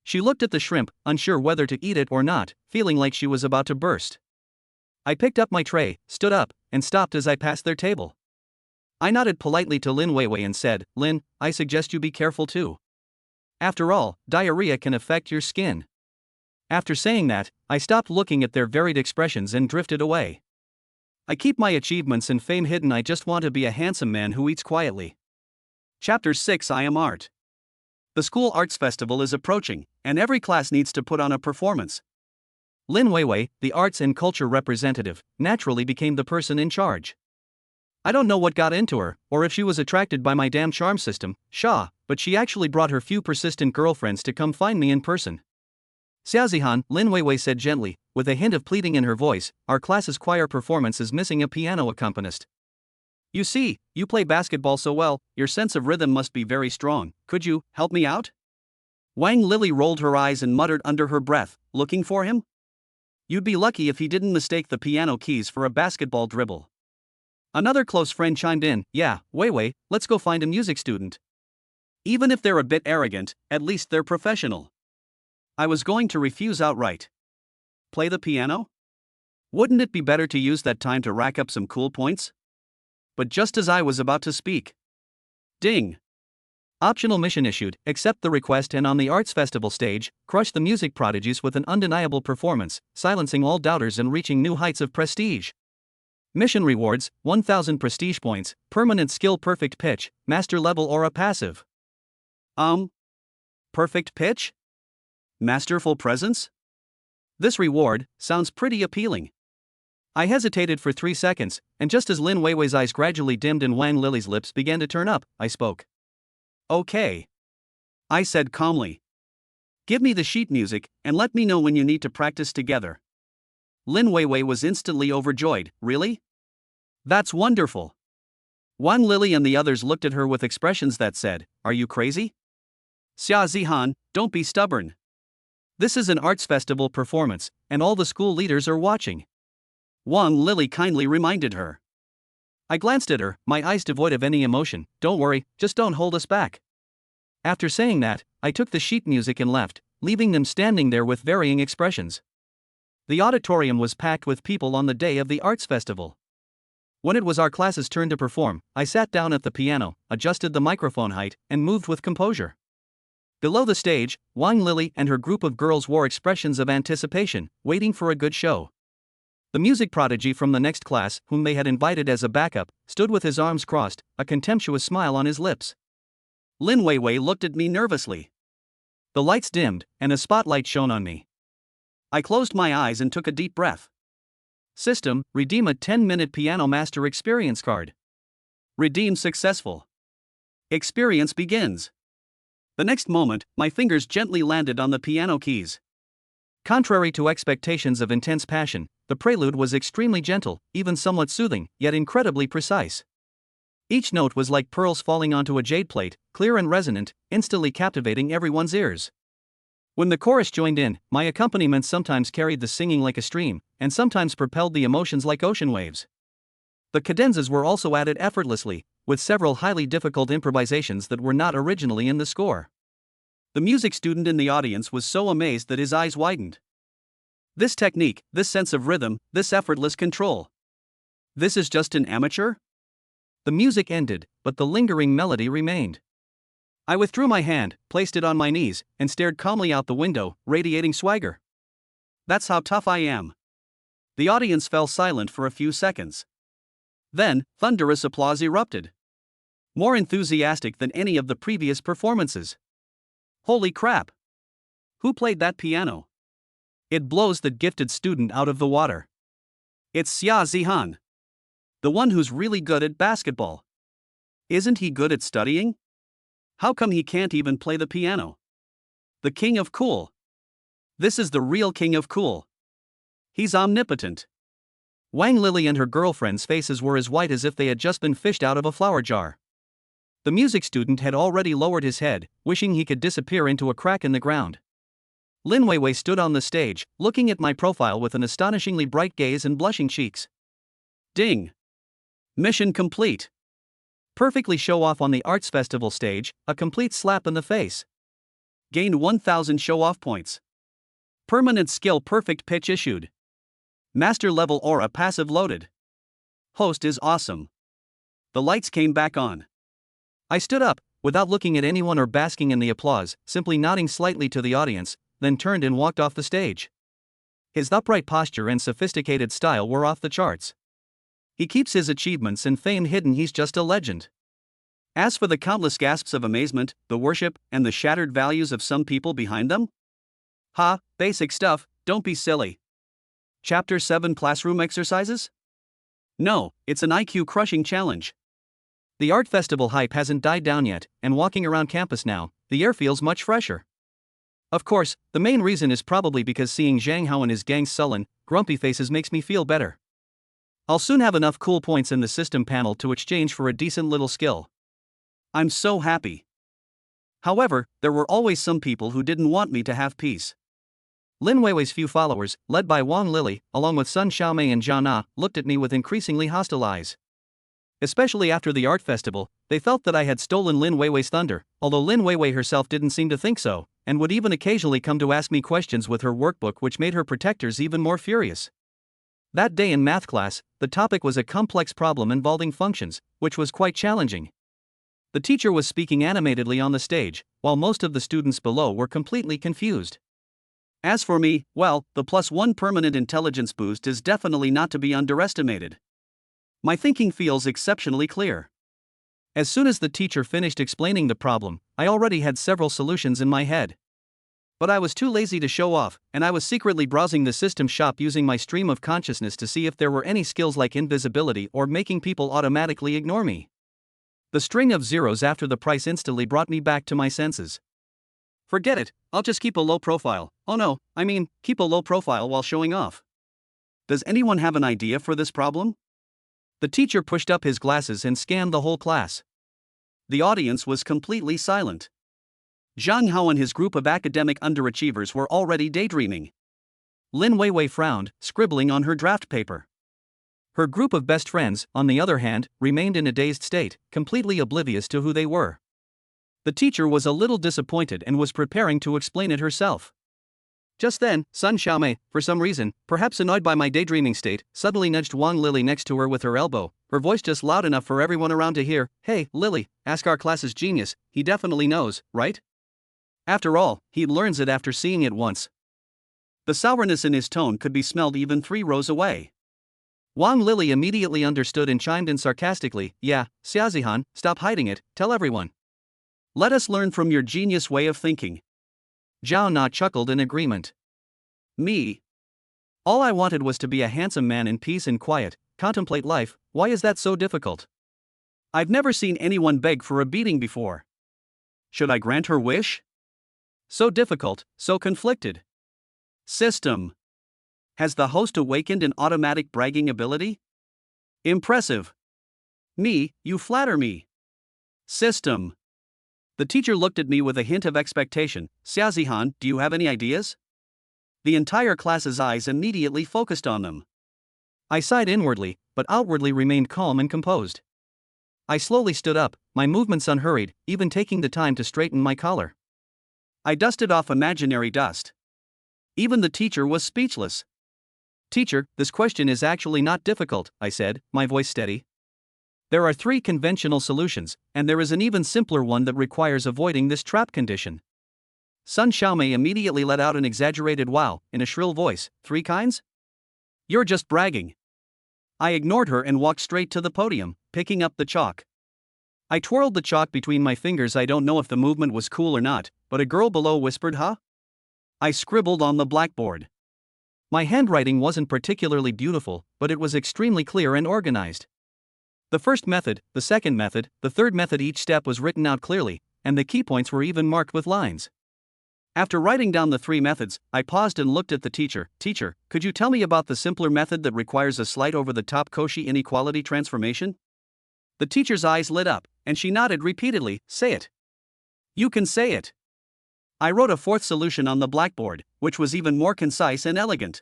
She looked at the shrimp, unsure whether to eat it or not, feeling like she was about to burst. I picked up my tray, stood up, and stopped as I passed their table. I nodded politely to Lin Weiwei and said, Lin, I suggest you be careful too. After all, diarrhea can affect your skin. After saying that, I stopped looking at their varied expressions and drifted away. I keep my achievements and fame hidden. I just want to be a handsome man who eats quietly. Chapter 6 I Am Art. The school arts festival is approaching, and every class needs to put on a performance. Lin Weiwei, the arts and culture representative, naturally became the person in charge. I don't know what got into her, or if she was attracted by my damn charm system, but she actually brought her few persistent girlfriends to come find me in person. Xiaozihan, Lin Weiwei said gently, with a hint of pleading in her voice, our class's choir performance is missing a piano accompanist. You see, you play basketball so well, your sense of rhythm must be very strong, could you help me out? Wang Lily rolled her eyes and muttered under her breath, looking for him? You'd be lucky if he didn't mistake the piano keys for a basketball dribble. Another close friend chimed in, yeah, Weiwei, let's go find a music student. Even if they're a bit arrogant, at least they're professional. I was going to refuse outright. Play the piano? Wouldn't it be better to use that time to rack up some cool points? But just as I was about to speak. Ding! Optional mission issued, accept the request and on the arts festival stage, crush the music prodigies with an undeniable performance, silencing all doubters and reaching new heights of prestige. Mission rewards, 1000 prestige points, permanent skill perfect pitch, master level or a passive. Perfect pitch? Masterful presence? This reward sounds pretty appealing. I hesitated for 3 seconds, and just as Lin Weiwei's eyes gradually dimmed and Wang Lily's lips began to turn up, I spoke. Okay. I said calmly. Give me the sheet music, and let me know when you need to practice together. Lin Weiwei was instantly overjoyed, really? That's wonderful. Wang Lily and the others looked at her with expressions that said, are you crazy? Xia Zihan, don't be stubborn. This is an arts festival performance, and all the school leaders are watching. Wang Lily kindly reminded her. I glanced at her, my eyes devoid of any emotion. Don't worry, just don't hold us back. After saying that, I took the sheet music and left, leaving them standing there with varying expressions. The auditorium was packed with people on the day of the arts festival. When it was our class's turn to perform, I sat down at the piano, adjusted the microphone height, and moved with composure. Below the stage, Wang Lily and her group of girls wore expressions of anticipation, waiting for a good show. The music prodigy from the next class, whom they had invited as a backup, stood with his arms crossed, a contemptuous smile on his lips. Lin Weiwei looked at me nervously. The lights dimmed, and a spotlight shone on me. I closed my eyes and took a deep breath. System, redeem a 10-minute Piano Master Experience card. Redeem successful. Experience begins. The next moment, my fingers gently landed on the piano keys. Contrary to expectations of intense passion, the prelude was extremely gentle, even somewhat soothing, yet incredibly precise. Each note was like pearls falling onto a jade plate, clear and resonant, instantly captivating everyone's ears. When the chorus joined in, my accompaniment sometimes carried the singing like a stream, and sometimes propelled the emotions like ocean waves. The cadenzas were also added effortlessly, with several highly difficult improvisations that were not originally in the score. The music student in the audience was so amazed that his eyes widened. This technique, this sense of rhythm, this effortless control. This is just an amateur? The music ended, but the lingering melody remained. I withdrew my hand, placed it on my knees, and stared calmly out the window, radiating swagger. That's how tough I am. The audience fell silent for a few seconds. Then, thunderous applause erupted. More enthusiastic than any of the previous performances. Holy crap! Who played that piano? It blows the gifted student out of the water. It's Xia Zihan. The one who's really good at basketball. Isn't he good at studying? How come he can't even play the piano? The king of cool. This is the real king of cool. He's omnipotent. Wang Lily and her girlfriend's faces were as white as if they had just been fished out of a flower jar. The music student had already lowered his head, wishing he could disappear into a crack in the ground. Lin Weiwei stood on the stage, looking at my profile with an astonishingly bright gaze and blushing cheeks. Ding! Mission complete. Perfectly show off on the Arts Festival stage, a complete slap in the face. Gained 1000 show-off points. Permanent skill perfect pitch issued. Master level aura passive loaded. Host is awesome. The lights came back on. I stood up, without looking at anyone or basking in the applause, simply nodding slightly to the audience, then turned and walked off the stage. His upright posture and sophisticated style were off the charts. He keeps his achievements and fame hidden, he's just a legend. As for the countless gasps of amazement, the worship, and the shattered values of some people behind them? Ha, basic stuff, don't be silly. Chapter 7 Classroom Exercises? No, it's an IQ-crushing challenge. The art festival hype hasn't died down yet, and walking around campus now, the air feels much fresher. Of course, the main reason is probably because seeing Zhang Hao and his gang's sullen, grumpy faces makes me feel better. I'll soon have enough cool points in the system panel to exchange for a decent little skill. I'm so happy. However, there were always some people who didn't want me to have peace. Lin Weiwei's few followers, led by Wang Lily, along with Sun Xiaomei and Zhao Na, looked at me with increasingly hostile eyes. Especially after the art festival, they felt that I had stolen Lin Weiwei's thunder, although Lin Weiwei herself didn't seem to think so, and would even occasionally come to ask me questions with her workbook, which made her protectors even more furious. That day in math class, the topic was a complex problem involving functions, which was quite challenging. The teacher was speaking animatedly on the stage, while most of the students below were completely confused. As for me, well, the +1 permanent intelligence boost is definitely not to be underestimated. My thinking feels exceptionally clear. As soon as the teacher finished explaining the problem, I already had several solutions in my head. But I was too lazy to show off, and I was secretly browsing the system shop using my stream of consciousness to see if there were any skills like invisibility or making people automatically ignore me. The string of zeros after the price instantly brought me back to my senses. Forget it, I'll just keep a low profile. Oh no, keep a low profile while showing off. Does anyone have an idea for this problem? The teacher pushed up his glasses and scanned the whole class. The audience was completely silent. Zhang Hao and his group of academic underachievers were already daydreaming. Lin Weiwei frowned, scribbling on her draft paper. Her group of best friends, on the other hand, remained in a dazed state, completely oblivious to who they were. The teacher was a little disappointed and was preparing to explain it herself. Just then, Sun Xiaomei, for some reason, perhaps annoyed by my daydreaming state, suddenly nudged Wang Lily next to her with her elbow, her voice just loud enough for everyone around to hear. Hey, Lily, ask our class's genius, he definitely knows, right? After all, he learns it after seeing it once. The sourness in his tone could be smelled even 3 rows away. Wang Lily immediately understood and chimed in sarcastically, yeah, Xiaozihan, stop hiding it, tell everyone. Let us learn from your genius way of thinking. Zhao Na chuckled in agreement. Me? All I wanted was to be a handsome man in peace and quiet, contemplate life. Why is that so difficult? I've never seen anyone beg for a beating before. Should I grant her wish? So difficult, so conflicted. System. Has the host awakened an automatic bragging ability? Impressive. Me, you flatter me. System. The teacher looked at me with a hint of expectation. Xiaozihan, do you have any ideas? The entire class's eyes immediately focused on them. I sighed inwardly, but outwardly remained calm and composed. I slowly stood up, my movements unhurried, even taking the time to straighten my collar. I dusted off imaginary dust. Even the teacher was speechless. Teacher, this question is actually not difficult, I said, my voice steady. There are 3 conventional solutions, and there is an even simpler one that requires avoiding this trap condition. Sun Xiaomei immediately let out an exaggerated wow, in a shrill voice. 3 kinds? You're just bragging. I ignored her and walked straight to the podium, picking up the chalk. I twirled the chalk between my fingers. I don't know if the movement was cool or not, but a girl below whispered, huh? I scribbled on the blackboard. My handwriting wasn't particularly beautiful, but it was extremely clear and organized. The first method, the second method, the third method, each step was written out clearly, and the key points were even marked with lines. After writing down the 3 methods, I paused and looked at the teacher. Teacher, could you tell me about the simpler method that requires a slight over-the-top Cauchy inequality transformation? The teacher's eyes lit up, and she nodded repeatedly. Say it. You can say it. I wrote a 4th solution on the blackboard, which was even more concise and elegant.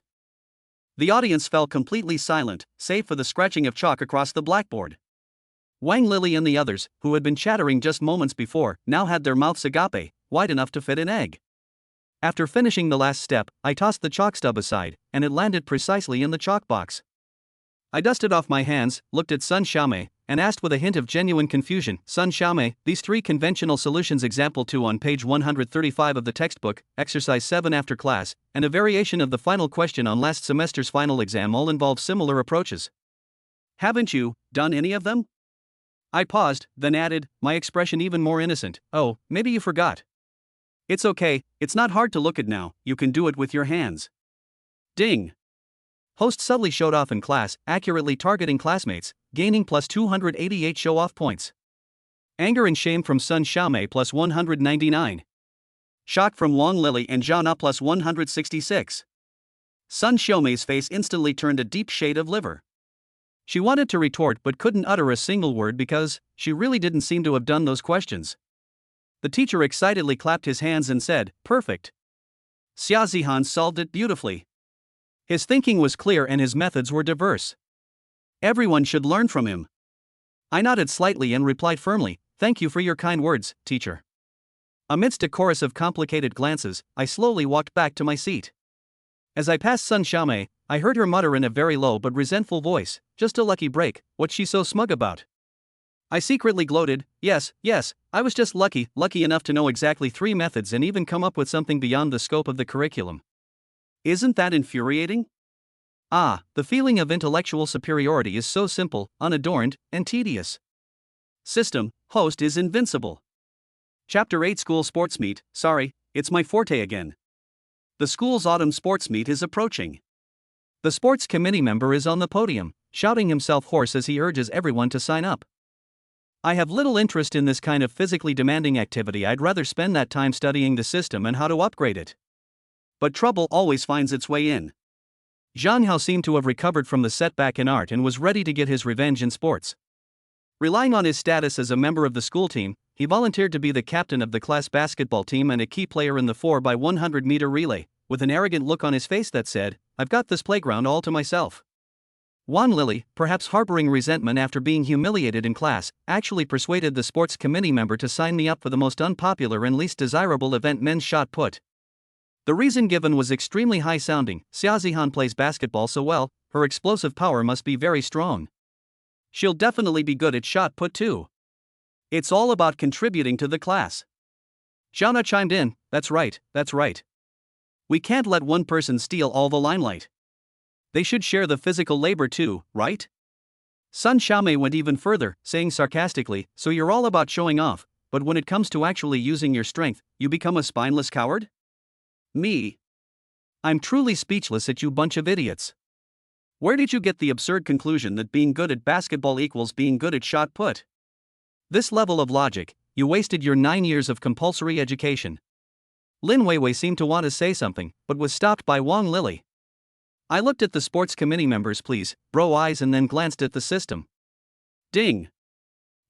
The audience fell completely silent, save for the scratching of chalk across the blackboard. Wang Lily and the others, who had been chattering just moments before, now had their mouths agape, wide enough to fit an egg. After finishing the last step, I tossed the chalk stub aside, and it landed precisely in the chalk box. I dusted off my hands, looked at Sun Xiaomei, and asked with a hint of genuine confusion, Sun Xiaomei, these 3 conventional solutions, example 2 on page 135 of the textbook, exercise 7 after class, and a variation of the final question on last semester's final exam all involve similar approaches. Haven't you done any of them? I paused, then added, my expression even more innocent. Oh, maybe you forgot. It's okay, it's not hard to look at now, you can do it with your hands. Ding. Host subtly showed off in class, accurately targeting classmates, gaining plus 288 show-off points. Anger and shame from Sun Xiaomei plus 199. Shock from Wang Lily and Zhao Na plus 166. Sun Xiaomei's face instantly turned a deep shade of liver. She wanted to retort but couldn't utter a single word because she really didn't seem to have done those questions. The teacher excitedly clapped his hands and said, perfect. Xiaozihan solved it beautifully. His thinking was clear and his methods were diverse. Everyone should learn from him. I nodded slightly and replied firmly, thank you for your kind words, teacher. Amidst a chorus of complicated glances, I slowly walked back to my seat. As I passed Sun Xiaomei, I heard her mutter in a very low but resentful voice, just a lucky break, what's she so smug about? I secretly gloated, yes, I was just lucky enough to know exactly 3 methods and even come up with something beyond the scope of the curriculum. Isn't that infuriating? Ah, the feeling of intellectual superiority is so simple, unadorned, and tedious. System, host is invincible. Chapter 8 School Sports Meet, sorry, it's my forte again. The school's autumn sports meet is approaching. The sports committee member is on the podium, shouting himself hoarse as he urges everyone to sign up. I have little interest in this kind of physically demanding activity. I'd rather spend that time studying the system and how to upgrade it. But trouble always finds its way in. Zhang Hao seemed to have recovered from the setback in art and was ready to get his revenge in sports. Relying on his status as a member of the school team, he volunteered to be the captain of the class basketball team and a key player in the 4x100-meter relay, with an arrogant look on his face that said, I've got this playground all to myself. Wang Lily, perhaps harboring resentment after being humiliated in class, actually persuaded the sports committee member to sign me up for the most unpopular and least desirable event, men's shot put. The reason given was extremely high-sounding. Xiaozihan plays basketball so well, her explosive power must be very strong. She'll definitely be good at shot put too. It's all about contributing to the class. Zhao Na chimed in, that's right. We can't let one person steal all the limelight. They should share the physical labor too, right? Sun Xiaomei went even further, saying sarcastically, so you're all about showing off, but when it comes to actually using your strength, you become a spineless coward? Me? I'm truly speechless at you bunch of idiots. Where did you get the absurd conclusion that being good at basketball equals being good at shot put? This level of logic, you wasted your 9 years of compulsory education. Lin Weiwei seemed to want to say something, but was stopped by Wang Lili. I looked at the sports committee members, please, bro eyes, and then glanced at the system. Ding.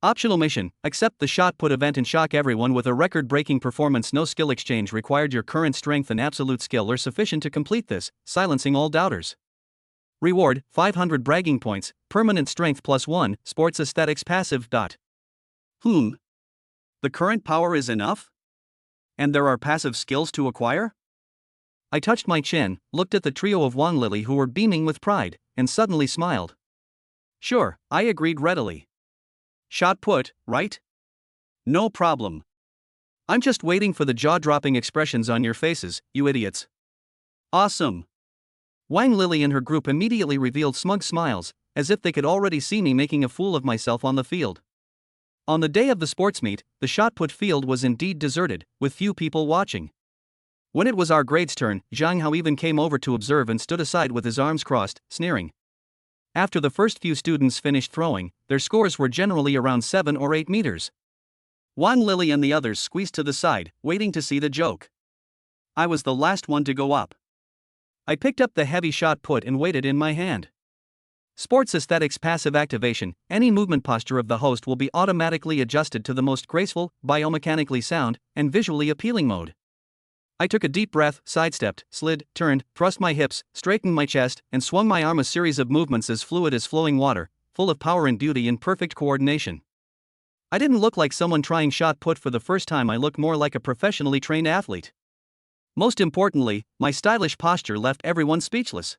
Optional mission, accept the shot put event and shock everyone with a record-breaking performance. No skill exchange required. Your current strength and absolute skill are sufficient to complete this, silencing all doubters. Reward, 500 bragging points, permanent strength +1, sports aesthetics passive. The current power is enough? And there are passive skills to acquire? I touched my chin, looked at the trio of Wang Lili who were beaming with pride, and suddenly smiled. Sure, I agreed readily. Shot put, right? No problem. I'm just waiting for the jaw-dropping expressions on your faces, you idiots. Awesome. Wang Lili and her group immediately revealed smug smiles, as if they could already see me making a fool of myself on the field. On the day of the sports meet, the shot put field was indeed deserted, with few people watching. When it was our grade's turn, Zhang Hao even came over to observe and stood aside with his arms crossed, sneering. After the first few students finished throwing, their scores were generally around 7 or 8 meters. Wang Lili and the others squeezed to the side, waiting to see the joke. I was the last one to go up. I picked up the heavy shot put and weighted in my hand. Sports aesthetics passive activation, any movement posture of the host will be automatically adjusted to the most graceful, biomechanically sound, and visually appealing mode. I took a deep breath, sidestepped, slid, turned, thrust my hips, straightened my chest, and swung my arm, a series of movements as fluid as flowing water, full of power and beauty in perfect coordination. I didn't look like someone trying shot put for the first time. I looked more like a professionally trained athlete. Most importantly, my stylish posture left everyone speechless.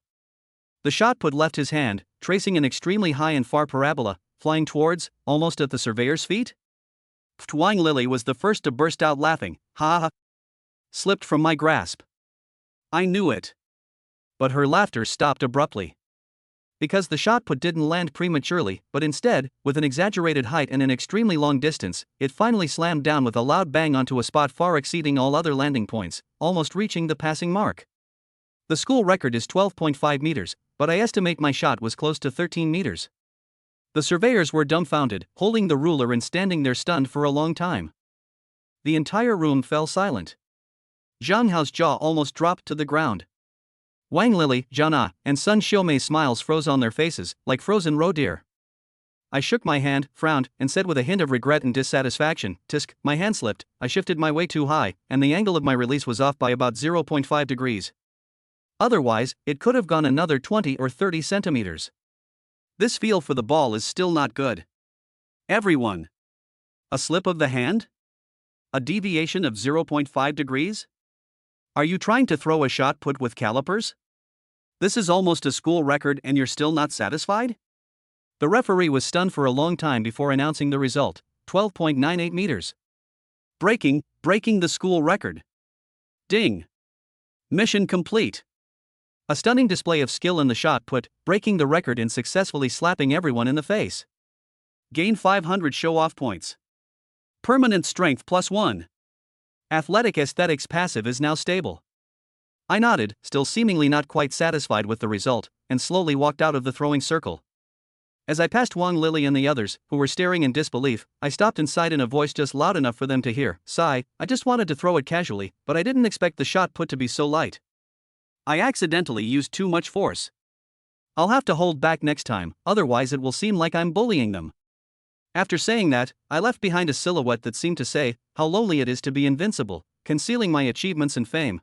The shot put left his hand, tracing an extremely high and far parabola, flying towards, almost at the surveyor's feet. Wang Lili was the first to burst out laughing. Ha ha! Slipped from my grasp. I knew it. But her laughter stopped abruptly. Because the shot put didn't land prematurely, but instead, with an exaggerated height and an extremely long distance, it finally slammed down with a loud bang onto a spot far exceeding all other landing points, almost reaching the passing mark. The school record is 12.5 meters, but I estimate my shot was close to 13 meters. The surveyors were dumbfounded, holding the ruler and standing there stunned for a long time. The entire room fell silent. Zhang Hao's jaw almost dropped to the ground. Wang Lili, Zhana, and Sun Xiaomei's smiles froze on their faces, like frozen roe deer. I shook my hand, frowned, and said with a hint of regret and dissatisfaction, "Tisk." My hand slipped, I shifted my weight too high, and the angle of my release was off by about 0.5 degrees. Otherwise, it could have gone another 20 or 30 centimeters. This feel for the ball is still not good. Everyone. A slip of the hand? A deviation of 0.5 degrees? Are you trying to throw a shot put with calipers? This is almost a school record and you're still not satisfied? The referee was stunned for a long time before announcing the result, 12.98 meters. Breaking the school record. Ding. Mission complete. A stunning display of skill in the shot put, breaking the record and successfully slapping everyone in the face. Gain 500 show-off points. Permanent strength +1. Athletic aesthetics passive is now stable. I nodded, still seemingly not quite satisfied with the result, and slowly walked out of the throwing circle. As I passed Wang Lili and the others, who were staring in disbelief, I stopped and sighed in a voice just loud enough for them to hear. Sigh, I just wanted to throw it casually, but I didn't expect the shot put to be so light. I accidentally used too much force. I'll have to hold back next time, otherwise it will seem like I'm bullying them. After saying that, I left behind a silhouette that seemed to say, how lonely it is to be invincible, concealing my achievements and fame.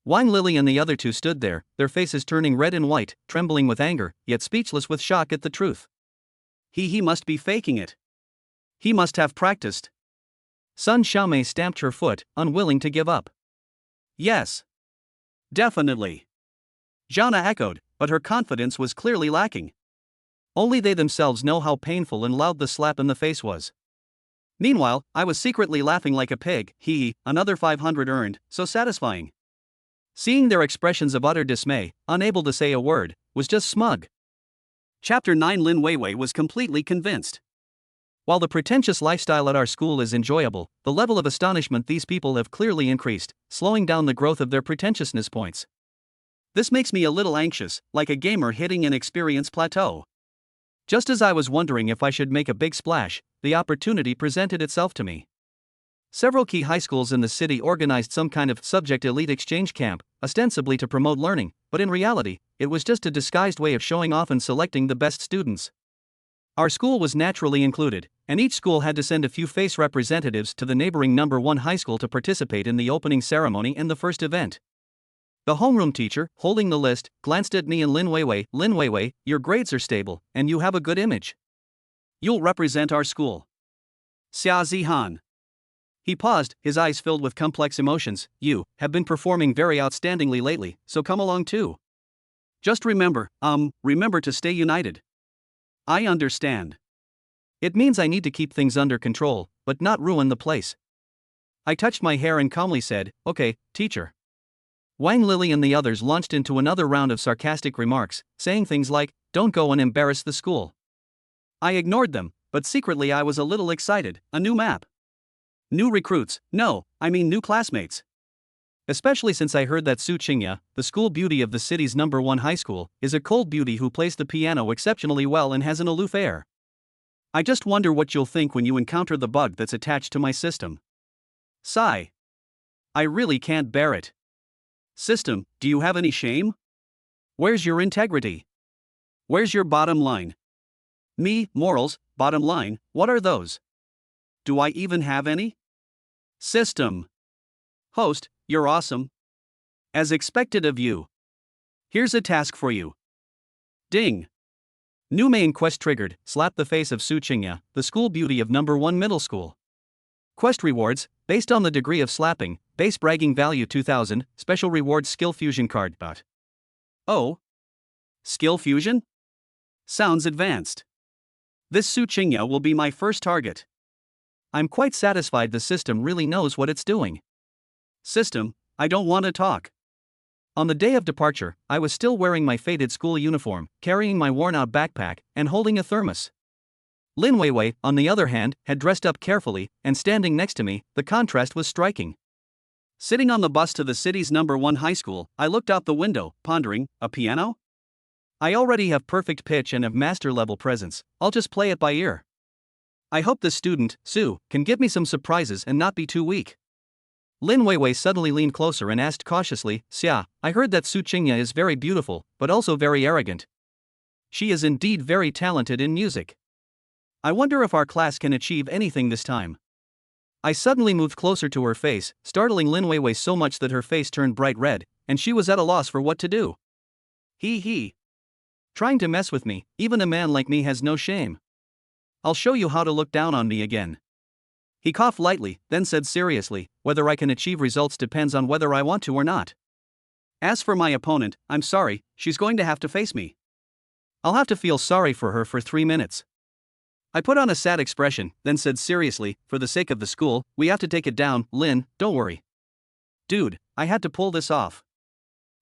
Wang Lili and the other two stood there, their faces turning red and white, trembling with anger, yet speechless with shock at the truth. He must be faking it. He must have practiced. Sun Xiaomei stamped her foot, unwilling to give up. Yes. Definitely. Zhana echoed, but her confidence was clearly lacking. Only they themselves know how painful and loud the slap in the face was. Meanwhile, I was secretly laughing like a pig. Another 500 earned, so satisfying. Seeing their expressions of utter dismay, unable to say a word, was just smug. Chapter 9. Lin Weiwei was completely convinced. While the pretentious lifestyle at our school is enjoyable, the level of astonishment these people have clearly increased, slowing down the growth of their pretentiousness points. This makes me a little anxious, like a gamer hitting an experience plateau. Just as I was wondering if I should make a big splash, the opportunity presented itself to me. Several key high schools in the city organized some kind of subject elite exchange camp, ostensibly to promote learning, but in reality, it was just a disguised way of showing off and selecting the best students. Our school was naturally included, and each school had to send a few face representatives to the neighboring number 1 high school to participate in the opening ceremony and the first event. The homeroom teacher, holding the list, glanced at me and Lin Weiwei. Lin Weiwei, your grades are stable, and you have a good image. You'll represent our school. Xia Zihan. He paused, his eyes filled with complex emotions. You have been performing very outstandingly lately, so come along too. Just remember to stay united. I understand. It means I need to keep things under control, but not ruin the place. I touched my hair and calmly said, okay, teacher. Wang Lily and the others launched into another round of sarcastic remarks, saying things like, don't go and embarrass the school. I ignored them, but secretly I was a little excited. A new map. New recruits, new classmates. Especially since I heard that Su Qingya, the school beauty of the city's number 1 high school, is a cold beauty who plays the piano exceptionally well and has an aloof air. I just wonder what you'll think when you encounter the bug that's attached to my system. Sigh. I really can't bear it. System, do you have any shame? Where's your integrity? Where's your bottom line? Me, morals, bottom line, what are those? Do I even have any? System. Host, you're awesome. As expected of you. Here's a task for you. Ding. New main quest triggered, slap the face of Su Qingya, the school beauty of number 1 middle school. Quest rewards, based on the degree of slapping, base bragging value 2000, special rewards skill fusion card. Oh? Skill fusion? Sounds advanced. This Su Qingya will be my first target. I'm quite satisfied the system really knows what it's doing. System, I don't want to talk. On the day of departure, I was still wearing my faded school uniform, carrying my worn-out backpack, and holding a thermos. Lin Weiwei, on the other hand, had dressed up carefully, and standing next to me, the contrast was striking. Sitting on the bus to the city's number 1 high school, I looked out the window, pondering, a piano? I already have perfect pitch and have master-level presence, I'll just play it by ear. I hope the student, Su, can give me some surprises and not be too weak. Lin Weiwei suddenly leaned closer and asked cautiously, Xia, I heard that Su Qingya is very beautiful, but also very arrogant. She is indeed very talented in music. I wonder if our class can achieve anything this time. I suddenly moved closer to her face, startling Lin Weiwei so much that her face turned bright red, and she was at a loss for what to do. He. Trying to mess with me, even a man like me has no shame. I'll show you how to look down on me again. He coughed lightly, then said seriously, whether I can achieve results depends on whether I want to or not. As for my opponent, I'm sorry, she's going to have to face me. I'll have to feel sorry for her for 3 minutes. I put on a sad expression, then said seriously, for the sake of the school, we have to take it down. Lin, don't worry. Dude, I had to pull this off.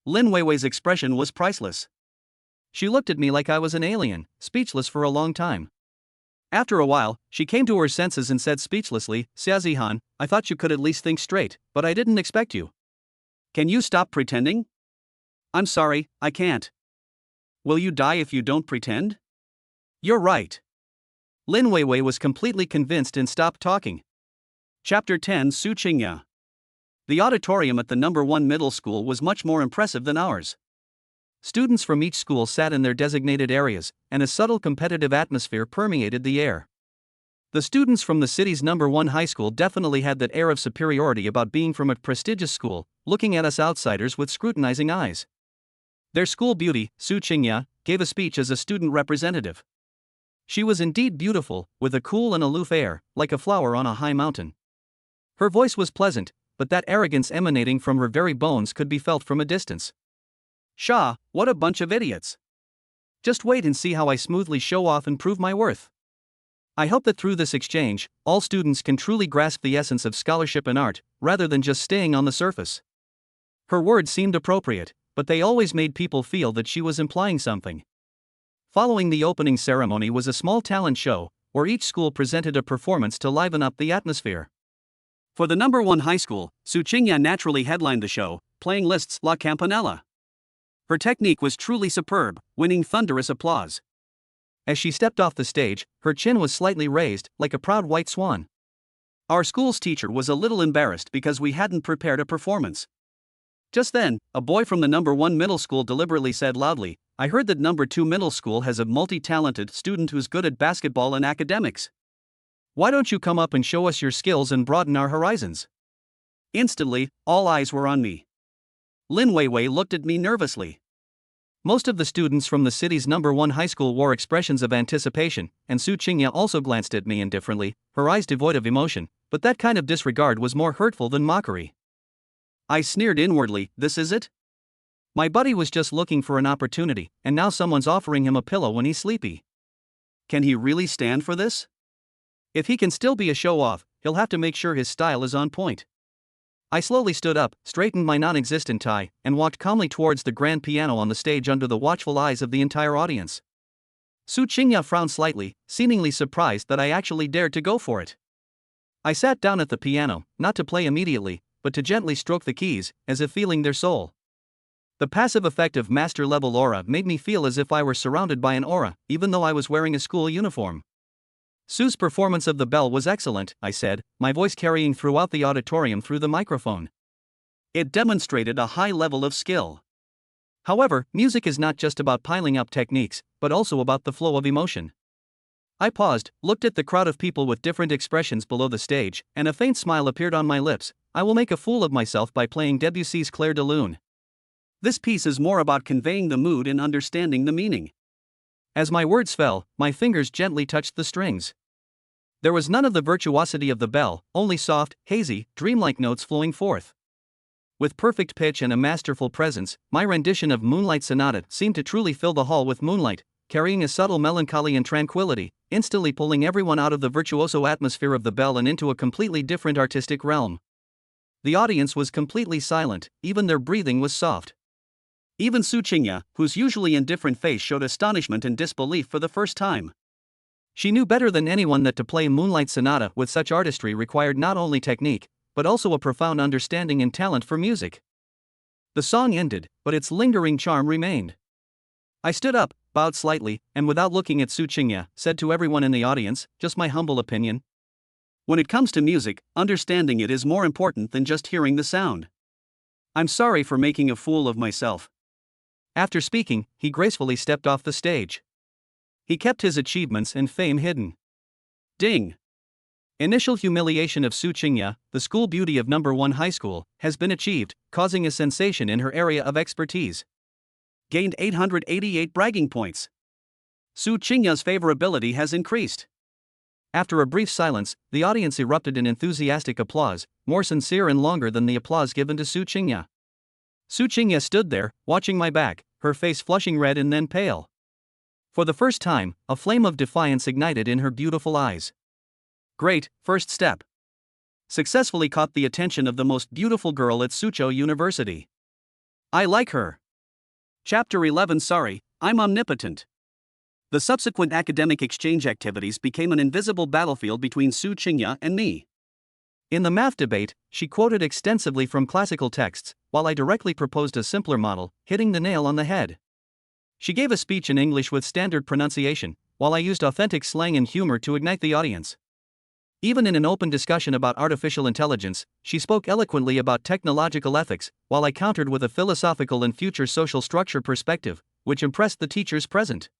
Lin Weiwei's expression was priceless. She looked at me like I was an alien, speechless for a long time. After a while, she came to her senses and said speechlessly, Xia Zihan, I thought you could at least think straight, but I didn't expect you. Can you stop pretending? I'm sorry, I can't. Will you die if you don't pretend? You're right. Lin Weiwei was completely convinced and stopped talking. Chapter 10 Su Qingya. The auditorium at the number 1 middle school was much more impressive than ours. Students from each school sat in their designated areas, and a subtle competitive atmosphere permeated the air. The students from the city's number 1 high school definitely had that air of superiority about being from a prestigious school, looking at us outsiders with scrutinizing eyes. Their school beauty, Su Qingya, gave a speech as a student representative. She was indeed beautiful, with a cool and aloof air, like a flower on a high mountain. Her voice was pleasant, but that arrogance emanating from her very bones could be felt from a distance. Shah, what a bunch of idiots. Just wait and see how I smoothly show off and prove my worth. I hope that through this exchange, all students can truly grasp the essence of scholarship and art, rather than just staying on the surface. Her words seemed appropriate, but they always made people feel that she was implying something. Following the opening ceremony was a small talent show, where each school presented a performance to liven up the atmosphere. For the number 1 high school, Su Qingya naturally headlined the show, playing Liszt's La Campanella. Her technique was truly superb, winning thunderous applause. As she stepped off the stage, her chin was slightly raised, like a proud white swan. Our school's teacher was a little embarrassed because we hadn't prepared a performance. Just then, a boy from the number 1 middle school deliberately said loudly, "I heard that number 2 middle school has a multi-talented student who's good at basketball and academics. Why don't you come up and show us your skills and broaden our horizons?" Instantly, all eyes were on me. Lin Weiwei looked at me nervously. Most of the students from the city's number 1 high school wore expressions of anticipation, and Su Qingya also glanced at me indifferently, her eyes devoid of emotion, but that kind of disregard was more hurtful than mockery. I sneered inwardly, this is it? My buddy was just looking for an opportunity, and now someone's offering him a pillow when he's sleepy. Can he really stand for this? If he can still be a show-off, he'll have to make sure his style is on point. I slowly stood up, straightened my non-existent tie, and walked calmly towards the grand piano on the stage under the watchful eyes of the entire audience. Su Qingya frowned slightly, seemingly surprised that I actually dared to go for it. I sat down at the piano, not to play immediately, but to gently stroke the keys, as if feeling their soul. The passive effect of master-level aura made me feel as if I were surrounded by an aura, even though I was wearing a school uniform. Su's performance of the bell was excellent, I said, my voice carrying throughout the auditorium through the microphone. It demonstrated a high level of skill. However, music is not just about piling up techniques, but also about the flow of emotion. I paused, looked at the crowd of people with different expressions below the stage, and a faint smile appeared on my lips. I will make a fool of myself by playing Debussy's Clair de Lune. This piece is more about conveying the mood and understanding the meaning. As my words fell, my fingers gently touched the strings. There was none of the virtuosity of the bell, only soft, hazy, dreamlike notes flowing forth. With perfect pitch and a masterful presence, my rendition of Moonlight Sonata seemed to truly fill the hall with moonlight, carrying a subtle melancholy and tranquility, instantly pulling everyone out of the virtuoso atmosphere of the bell and into a completely different artistic realm. The audience was completely silent, even their breathing was soft. Even Su Qingya, whose usually indifferent face showed astonishment and disbelief for the first time. She knew better than anyone that to play Moonlight Sonata with such artistry required not only technique, but also a profound understanding and talent for music. The song ended, but its lingering charm remained. I stood up, bowed slightly, and without looking at Su Qingya, said to everyone in the audience, just my humble opinion. When it comes to music, understanding it is more important than just hearing the sound. I'm sorry for making a fool of myself. After speaking, he gracefully stepped off the stage. He kept his achievements and fame hidden. Ding! Initial humiliation of Su Qingya, the school beauty of number 1 high school, has been achieved, causing a sensation in her area of expertise. Gained 888 bragging points. Su Qingya's favorability has increased. After a brief silence, the audience erupted in enthusiastic applause, more sincere and longer than the applause given to Su Qingya. Su Qingya stood there, watching my back, her face flushing red and then pale. For the first time, a flame of defiance ignited in her beautiful eyes. Great, first step. Successfully caught the attention of the most beautiful girl at Suzhou University. I like her. Chapter 11. Sorry, I'm omnipotent. The subsequent academic exchange activities became an invisible battlefield between Su Qingya and me. In the math debate, she quoted extensively from classical texts, while I directly proposed a simpler model, hitting the nail on the head. She gave a speech in English with standard pronunciation, while I used authentic slang and humor to ignite the audience. Even in an open discussion about artificial intelligence, she spoke eloquently about technological ethics, while I countered with a philosophical and future social structure perspective, which impressed the teachers present.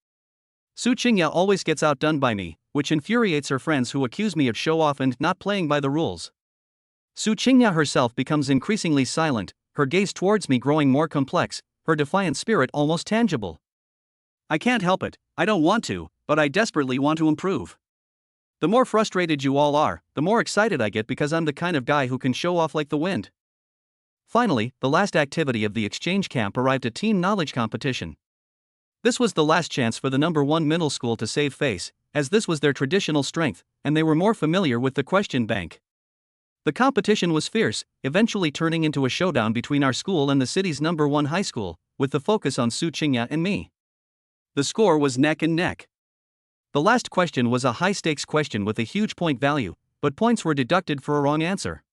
Su Qingya always gets outdone by me, which infuriates her friends who accuse me of show-off and not playing by the rules. Su Qingya herself becomes increasingly silent, her gaze towards me growing more complex, her defiant spirit almost tangible. I can't help it, I don't want to, but I desperately want to improve. The more frustrated you all are, the more excited I get because I'm the kind of guy who can show off like the wind. Finally, the last activity of the exchange camp arrived at team knowledge competition. This was the last chance for the number 1 middle school to save face, as this was their traditional strength, and they were more familiar with the question bank. The competition was fierce, eventually turning into a showdown between our school and the city's number 1 high school, with the focus on Su Qingya and me. The score was neck and neck. The last question was a high-stakes question with a huge point value, but points were deducted for a wrong answer.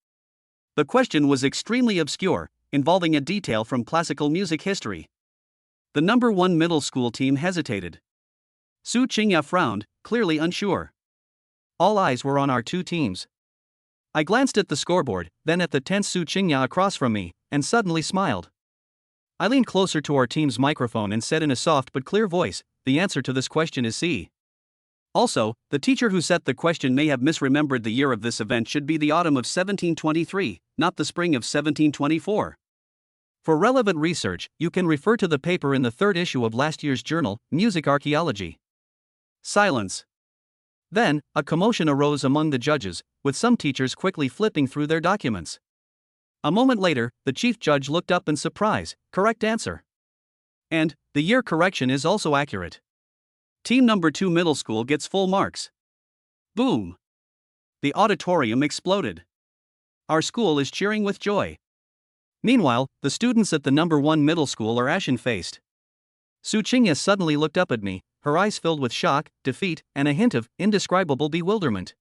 The question was extremely obscure, involving a detail from classical music history. The number 1 middle school team hesitated. Su Qingya frowned, clearly unsure. All eyes were on our two teams. I glanced at the scoreboard, then at the tense Su Qingya across from me, and suddenly smiled. I leaned closer to our team's microphone and said in a soft but clear voice, "The answer to this question is C." Also, the teacher who set the question may have misremembered the year of this event should be the autumn of 1723, not the spring of 1724. For relevant research, you can refer to the paper in the third issue of last year's journal, Music Archaeology. Silence. Then, a commotion arose among the judges, with some teachers quickly flipping through their documents. A moment later, the chief judge looked up in surprise. Correct answer. And, the year correction is also accurate. Team number 2 middle school gets full marks. Boom. The auditorium exploded. Our school is cheering with joy. Meanwhile, the students at the number 1 middle school are ashen-faced. Su Qingya suddenly looked up at me, her eyes filled with shock, defeat, and a hint of indescribable bewilderment.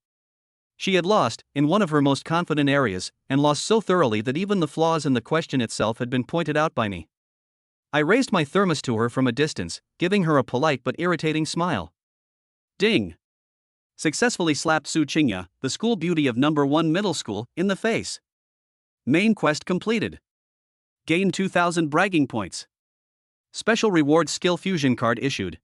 She had lost, in one of her most confident areas, and lost so thoroughly that even the flaws in the question itself had been pointed out by me. I raised my thermos to her from a distance, giving her a polite but irritating smile. Ding! Successfully slapped Su Qingya, the school beauty of number 1 middle school, in the face. Main quest completed. Gain 2,000 bragging points. Special reward skill fusion card issued.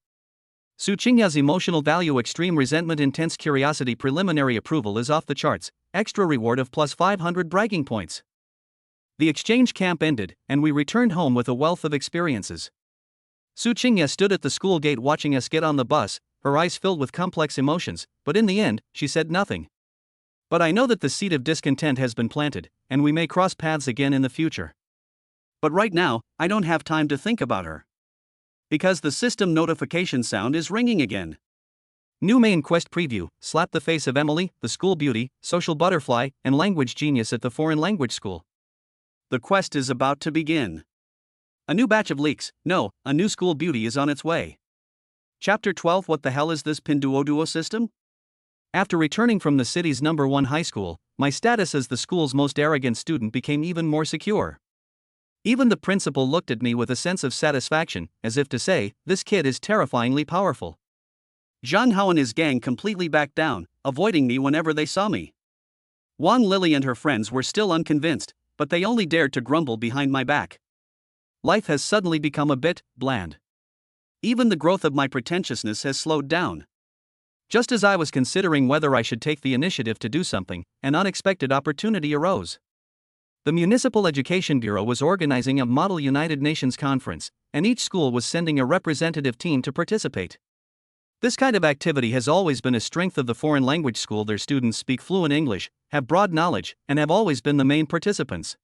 Su Qingya's emotional value extreme resentment intense curiosity preliminary approval is off the charts, extra reward of plus 500 bragging points. The exchange camp ended, and we returned home with a wealth of experiences. Su Qingya stood at the school gate watching us get on the bus, her eyes filled with complex emotions, but in the end, she said nothing. But I know that the seed of discontent has been planted, and we may cross paths again in the future. But right now, I don't have time to think about her. Because the system notification sound is ringing again. New main quest preview, slap the face of Emily, the school beauty, social butterfly, and language genius at the foreign language school. The quest is about to begin. A new batch of leaks, no, a new school beauty is on its way. Chapter 12 What the hell is this Pinduoduo system? After returning from the city's number 1 high school, my status as the school's most arrogant student became even more secure. Even the principal looked at me with a sense of satisfaction, as if to say, this kid is terrifyingly powerful. Zhang Hao and his gang completely backed down, avoiding me whenever they saw me. Wang Lily and her friends were still unconvinced, but they only dared to grumble behind my back. Life has suddenly become a bit bland. Even the growth of my pretentiousness has slowed down. Just as I was considering whether I should take the initiative to do something, an unexpected opportunity arose. The Municipal Education Bureau was organizing a Model United Nations conference, and each school was sending a representative team to participate. This kind of activity has always been a strength of the foreign language school. Their students speak fluent English, have broad knowledge, and have always been the main participants.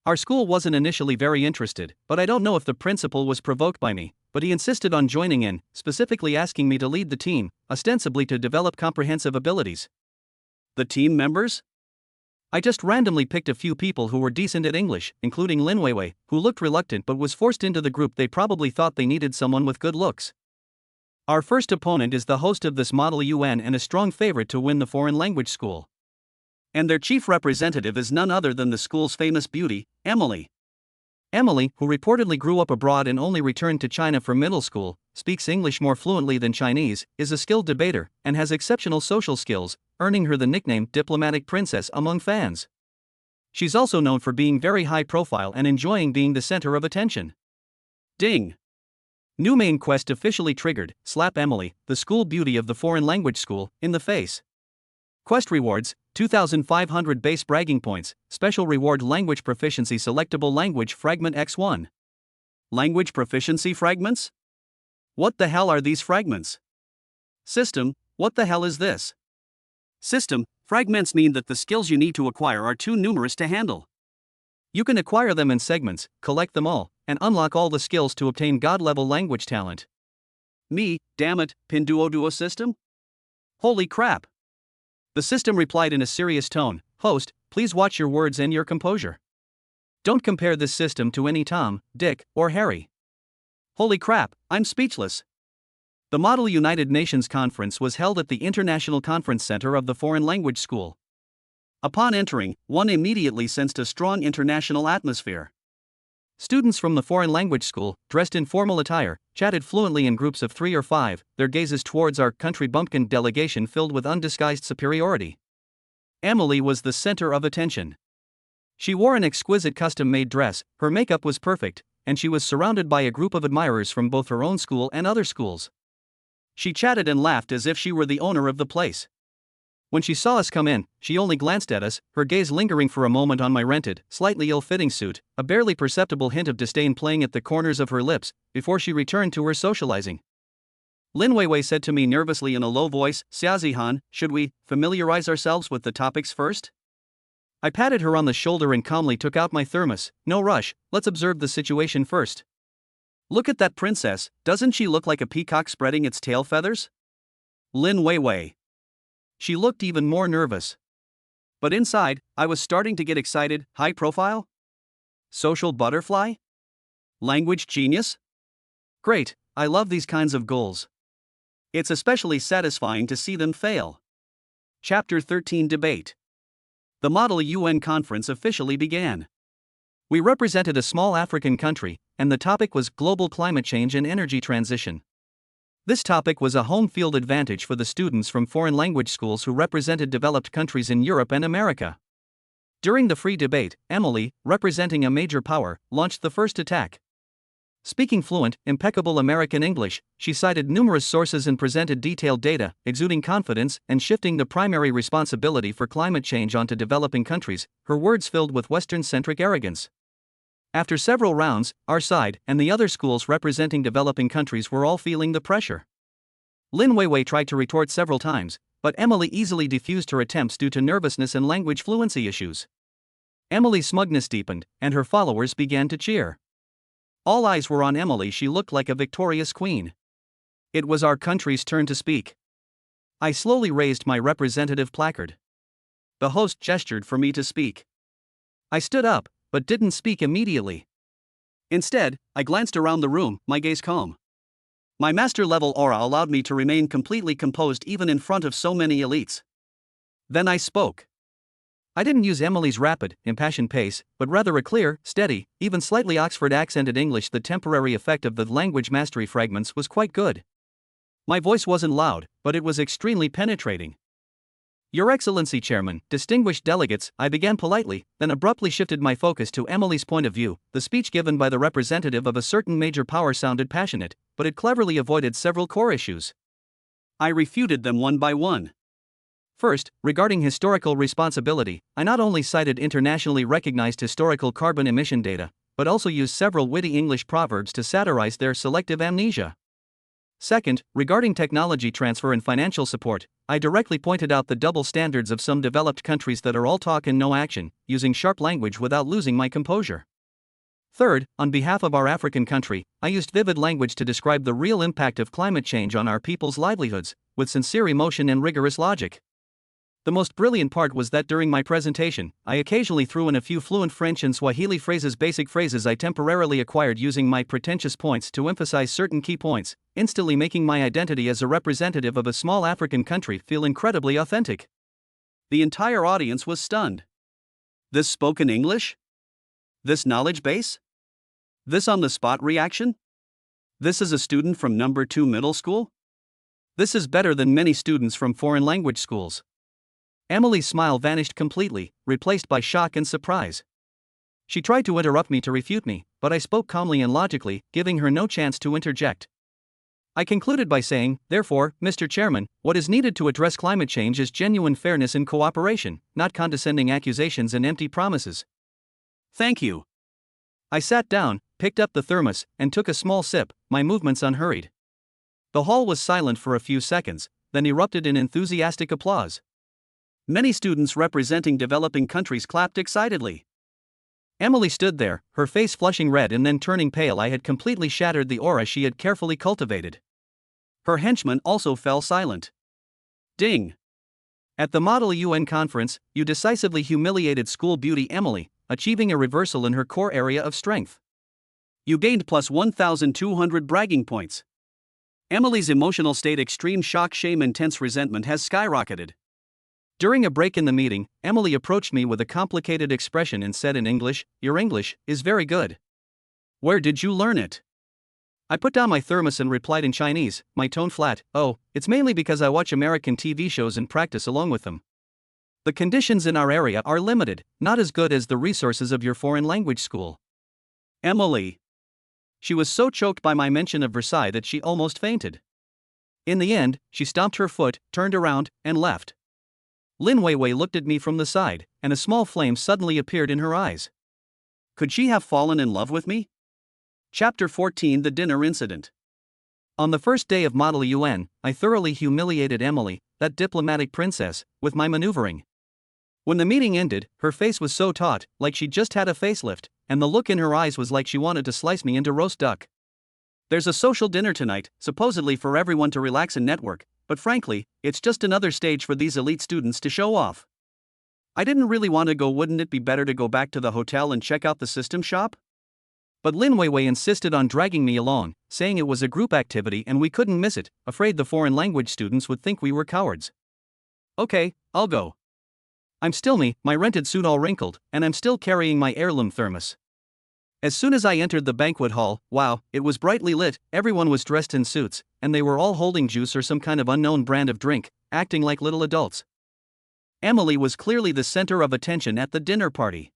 Our school wasn't initially very interested, but I don't know if the principal was provoked by me, but he insisted on joining in, specifically asking me to lead the team, ostensibly to develop comprehensive abilities. The team members? I just randomly picked a few people who were decent at English, including Lin Weiwei, who looked reluctant but was forced into the group. They probably thought they needed someone with good looks. Our first opponent is the host of this Model UN and a strong favorite to win the foreign language school. And their chief representative is none other than the school's famous beauty, Emily. Emily, who reportedly grew up abroad and only returned to China for middle school, speaks English more fluently than Chinese, is a skilled debater, and has exceptional social skills, earning her the nickname Diplomatic Princess among fans. She's also known for being very high profile and enjoying being the center of attention. Ding! New main quest officially triggered, slap Emily, the school beauty of the foreign language school, in the face. Quest rewards, 2,500 base bragging points, special reward language proficiency selectable language fragment X1. Language proficiency fragments? What the hell are these fragments? System, what the hell is this? System, fragments mean that the skills you need to acquire are too numerous to handle. You can acquire them in segments, collect them all, and unlock all the skills to obtain god-level language talent. Me, damn it, Pinduoduo system? Holy crap! The system replied in a serious tone, "Host, please watch your words and your composure. Don't compare this system to any Tom, Dick, or Harry." Holy crap, I'm speechless. The Model United Nations Conference was held at the International Conference Center of the Foreign Language School. Upon entering, one immediately sensed a strong international atmosphere. Students from the foreign language school, dressed in formal attire, chatted fluently in groups of 3 or 5, their gazes towards our country bumpkin delegation filled with undisguised superiority. Emily was the center of attention. She wore an exquisite custom-made dress, her makeup was perfect, and she was surrounded by a group of admirers from both her own school and other schools. She chatted and laughed as if she were the owner of the place. When she saw us come in, she only glanced at us, her gaze lingering for a moment on my rented, slightly ill-fitting suit, a barely perceptible hint of disdain playing at the corners of her lips, before she returned to her socializing. Lin Weiwei said to me nervously in a low voice, "Xiaozihan, should we familiarize ourselves with the topics first?" I patted her on the shoulder and calmly took out my thermos. "No rush, let's observe the situation first. Look at that princess, doesn't she look like a peacock spreading its tail feathers?" Lin Weiwei. She looked even more nervous. But inside, I was starting to get excited. High profile? Social butterfly? Language genius? Great, I love these kinds of goals. It's especially satisfying to see them fail. Chapter 13 Debate. The Model UN conference officially began. We represented a small African country, and the topic was global climate change and energy transition. This topic was a home field advantage for the students from foreign language schools who represented developed countries in Europe and America. During the free debate, Emily, representing a major power, launched the first attack. Speaking fluent, impeccable American English, she cited numerous sources and presented detailed data, exuding confidence and shifting the primary responsibility for climate change onto developing countries, her words filled with Western-centric arrogance. After several rounds, our side and the other schools representing developing countries were all feeling the pressure. Lin Weiwei tried to retort several times, but Emily easily defused her attempts due to nervousness and language fluency issues. Emily's smugness deepened, and her followers began to cheer. All eyes were on Emily. She looked like a victorious queen. It was our country's turn to speak. I slowly raised my representative placard. The host gestured for me to speak. I stood up, but didn't speak immediately. Instead, I glanced around the room, my gaze calm. My master-level aura allowed me to remain completely composed even in front of so many elites. Then I spoke. I didn't use Emily's rapid, impassioned pace, but rather a clear, steady, even slightly Oxford-accented English. The temporary effect of the language mastery fragments was quite good. My voice wasn't loud, but it was extremely penetrating. "Your Excellency Chairman, distinguished delegates," I began politely, then abruptly shifted my focus to Emily's point of view. The speech given by the representative of a certain major power sounded passionate, but it cleverly avoided several core issues. I refuted them one by one. First, regarding historical responsibility, I not only cited internationally recognized historical carbon emission data, but also used several witty English proverbs to satirize their selective amnesia. Second, regarding technology transfer and financial support, I directly pointed out the double standards of some developed countries that are all talk and no action, using sharp language without losing my composure. Third, on behalf of our African country, I used vivid language to describe the real impact of climate change on our people's livelihoods, with sincere emotion and rigorous logic. The most brilliant part was that during my presentation, I occasionally threw in a few fluent French and Swahili phrases, basic phrases I temporarily acquired using my pretentious points to emphasize certain key points, instantly making my identity as a representative of a small African country feel incredibly authentic. The entire audience was stunned. This spoken English? This knowledge base? This on-the-spot reaction? This is a student from number 2 middle school? This is better than many students from foreign language schools. Emily's smile vanished completely, replaced by shock and surprise. She tried to interrupt me to refute me, but I spoke calmly and logically, giving her no chance to interject. I concluded by saying, "Therefore, Mr. Chairman, what is needed to address climate change is genuine fairness and cooperation, not condescending accusations and empty promises." "Thank you." I sat down, picked up the thermos, and took a small sip, my movements unhurried. The hall was silent for a few seconds, then erupted in enthusiastic applause. Many students representing developing countries clapped excitedly. Emily stood there, her face flushing red and then turning pale. I had completely shattered the aura she had carefully cultivated. Her henchmen also fell silent. Ding! At the Model UN conference, you decisively humiliated school beauty Emily, achieving a reversal in her core area of strength. You gained plus 1,200 bragging points. Emily's emotional state, extreme shock, shame, intense resentment, has skyrocketed. During a break in the meeting, Emily approached me with a complicated expression and said in English, "Your English is very good. Where did you learn it?" I put down my thermos and replied in Chinese, my tone flat, "Oh, it's mainly because I watch American TV shows and practice along with them." The conditions in our area are limited, not as good as the resources of your foreign language school. Emily. She was so choked by my mention of Versailles that she almost fainted. In the end, she stomped her foot, turned around, and left. Lin Weiwei looked at me from the side, and a small flame suddenly appeared in her eyes. Could she have fallen in love with me? Chapter 14: The Dinner Incident. On the first day of Model UN, I thoroughly humiliated Emily, that diplomatic princess, with my maneuvering. When the meeting ended, her face was so taut, like she'd just had a facelift, and the look in her eyes was like she wanted to slice me into roast duck. There's a social dinner tonight, supposedly for everyone to relax and network, but frankly, it's just another stage for these elite students to show off. I didn't really want to go. Wouldn't it be better to go back to the hotel and check out the system shop? But Lin Weiwei insisted on dragging me along, saying it was a group activity and we couldn't miss it, afraid the foreign language students would think we were cowards. Okay, I'll go. I'm still me, my rented suit all wrinkled, and I'm still carrying my heirloom thermos. As soon as I entered the banquet hall, wow, it was brightly lit, everyone was dressed in suits, and they were all holding juice or some kind of unknown brand of drink, acting like little adults. Emily was clearly the center of attention at the dinner party.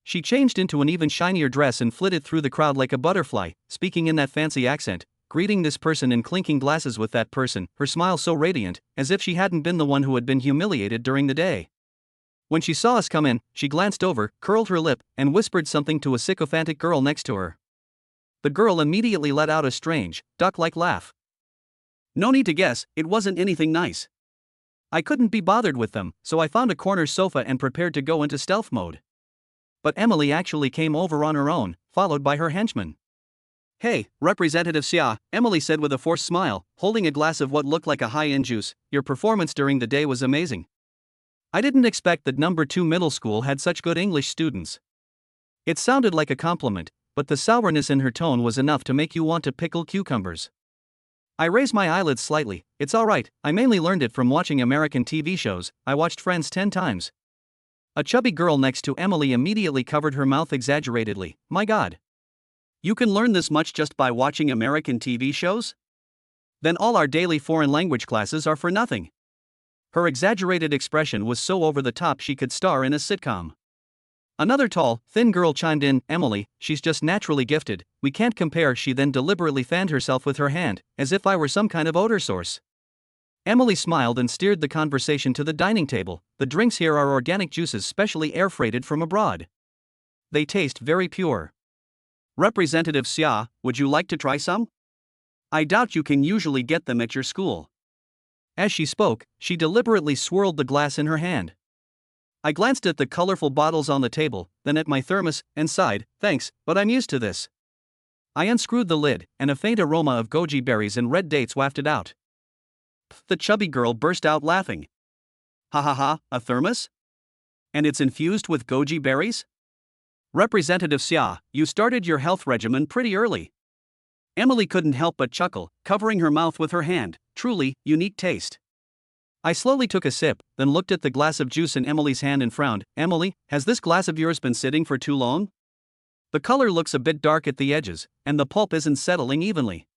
She changed into an even shinier dress and flitted through the crowd like a butterfly, speaking in that fancy accent, greeting this person and clinking glasses with that person, her smile so radiant, as if she hadn't been the one who had been humiliated during the day. When she saw us come in, she glanced over, curled her lip, and whispered something to a sycophantic girl next to her. The girl immediately let out a strange, duck-like laugh. No need to guess, it wasn't anything nice. I couldn't be bothered with them, so I found a corner sofa and prepared to go into stealth mode. But Emily actually came over on her own, followed by her henchman. Hey, Representative Xia, Emily said with a forced smile, holding a glass of what looked like a high-end juice, your performance during the day was amazing. I didn't expect that number 2 middle school had such good English students. It sounded like a compliment, but the sourness in her tone was enough to make you want to pickle cucumbers. I raised my eyelids slightly. It's alright, I mainly learned it from watching American TV shows. I watched Friends 10 times. A chubby girl next to Emily immediately covered her mouth exaggeratedly. My god. You can learn this much just by watching American TV shows? Then all our daily foreign language classes are for nothing. Her exaggerated expression was so over the top she could star in a sitcom. Another tall, thin girl chimed in, Emily, she's just naturally gifted, we can't compare. She then deliberately fanned herself with her hand, as if I were some kind of odor source. Emily smiled and steered the conversation to the dining table. The drinks here are organic juices specially air-freighted from abroad. They taste very pure. Representative Xia, would you like to try some? I doubt you can usually get them at your school. As she spoke, she deliberately swirled the glass in her hand. I glanced at the colorful bottles on the table, then at my thermos, and sighed, thanks, but I'm used to this. I unscrewed the lid, and a faint aroma of goji berries and red dates wafted out. The chubby girl burst out laughing. Ha ha ha, a thermos? And it's infused with goji berries? Representative Xia, you started your health regimen pretty early. Emily couldn't help but chuckle, covering her mouth with her hand. Truly, unique taste. I slowly took a sip, then looked at the glass of juice in Emily's hand and frowned. Emily, has this glass of yours been sitting for too long? The color looks a bit dark at the edges, and the pulp isn't settling evenly.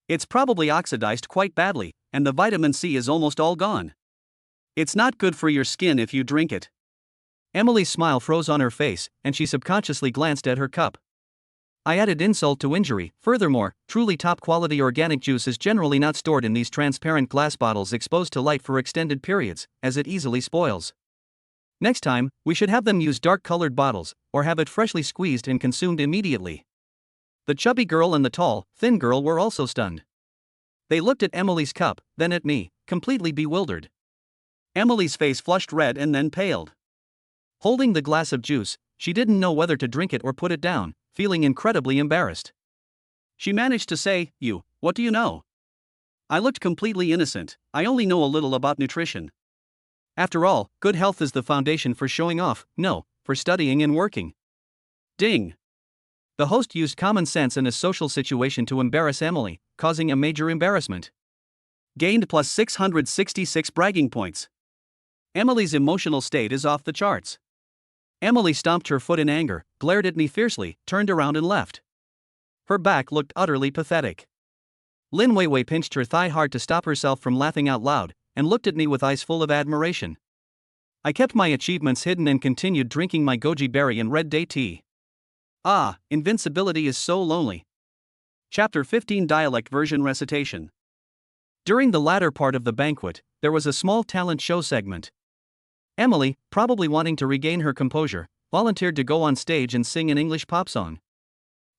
It's probably oxidized quite badly, and the vitamin C is almost all gone. It's not good for your skin if you drink it. Emily's smile froze on her face, and she subconsciously glanced at her cup. I added insult to injury. Furthermore, truly top-quality organic juice is generally not stored in these transparent glass bottles exposed to light for extended periods, as it easily spoils. Next time, we should have them use dark-colored bottles, or have it freshly squeezed and consumed immediately. The chubby girl and the tall, thin girl were also stunned. They looked at Emily's cup, then at me, completely bewildered. Emily's face flushed red and then paled. Holding the glass of juice, she didn't know whether to drink it or put it down, feeling incredibly embarrassed. She managed to say, what do you know? I looked completely innocent. I only know a little about nutrition. After all, good health is the foundation for showing off, no, for studying and working. Ding. The host used common sense in a social situation to embarrass Emily, causing a major embarrassment. Gained plus 666 bragging points. Emily's emotional state is off the charts. Emily stomped her foot in anger, glared at me fiercely, turned around and left. Her back looked utterly pathetic. Lin Weiwei pinched her thigh hard to stop herself from laughing out loud, and looked at me with eyes full of admiration. I kept my achievements hidden and continued drinking my goji berry and red date tea. Ah, invincibility is so lonely. Chapter 15 Dialect Version Recitation. During the latter part of the banquet, there was a small talent show segment. Emily, probably wanting to regain her composure, volunteered to go on stage and sing an English pop song.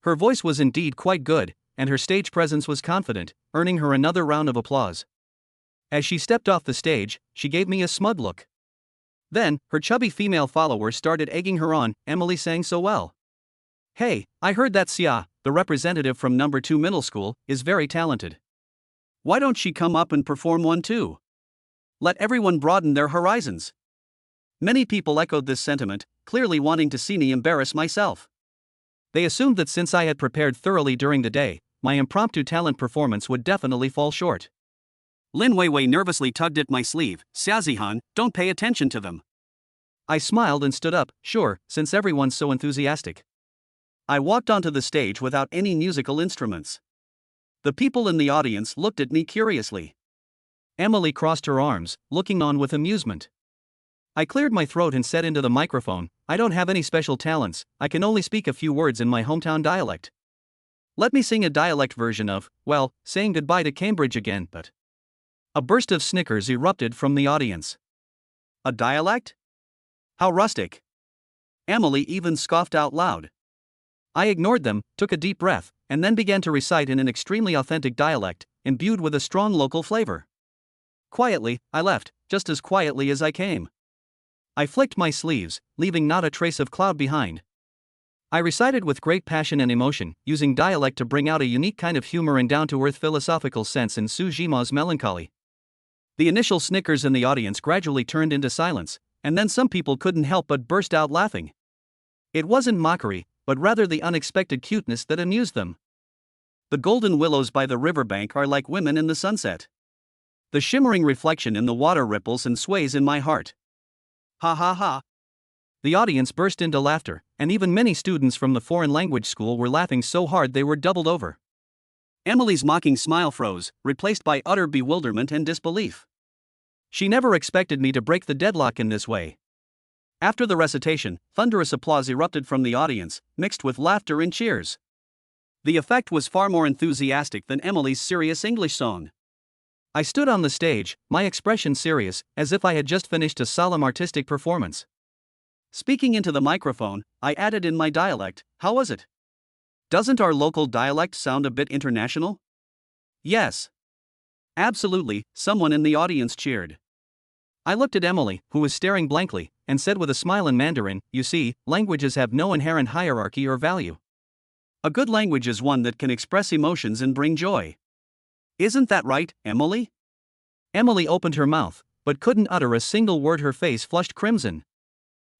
Her voice was indeed quite good, and her stage presence was confident, earning her another round of applause. As she stepped off the stage, she gave me a smug look. Then, her chubby female followers started egging her on. Emily sang so well. Hey, I heard that Sia, the representative from number 2 middle school, is very talented. Why don't she come up and perform one too? Let everyone broaden their horizons. Many people echoed this sentiment, clearly wanting to see me embarrass myself. They assumed that since I had prepared thoroughly during the day, my impromptu talent performance would definitely fall short. Lin Weiwei nervously tugged at my sleeve. Xiaozihan, don't pay attention to them. I smiled and stood up. Sure, since everyone's so enthusiastic. I walked onto the stage without any musical instruments. The people in the audience looked at me curiously. Emily crossed her arms, looking on with amusement. I cleared my throat and said into the microphone, I don't have any special talents, I can only speak a few words in my hometown dialect. Let me sing a dialect version of, well, saying goodbye to Cambridge again, but... A burst of snickers erupted from the audience. A dialect? How rustic. Emily even scoffed out loud. I ignored them, took a deep breath, and then began to recite in an extremely authentic dialect, imbued with a strong local flavor. Quietly, I left, just as quietly as I came. I flicked my sleeves, leaving not a trace of cloud behind. I recited with great passion and emotion, using dialect to bring out a unique kind of humor and down-to-earth philosophical sense in Su Jima's melancholy. The initial snickers in the audience gradually turned into silence, and then some people couldn't help but burst out laughing. It wasn't mockery, but rather the unexpected cuteness that amused them. The golden willows by the riverbank are like women in the sunset. The shimmering reflection in the water ripples and sways in my heart. Ha ha ha. The audience burst into laughter, and even many students from the foreign language school were laughing so hard they were doubled over. Emily's mocking smile froze, replaced by utter bewilderment and disbelief. She never expected me to break the deadlock in this way. After the recitation, thunderous applause erupted from the audience, mixed with laughter and cheers. The effect was far more enthusiastic than Emily's serious English song. I stood on the stage, my expression serious, as if I had just finished a solemn artistic performance. Speaking into the microphone, I added in my dialect, how was it? Doesn't our local dialect sound a bit international? Yes. Absolutely, someone in the audience cheered. I looked at Emily, who was staring blankly, and said with a smile in Mandarin, you see, languages have no inherent hierarchy or value. A good language is one that can express emotions and bring joy. Isn't that right, Emily? Emily opened her mouth, but couldn't utter a single word. Her face flushed crimson.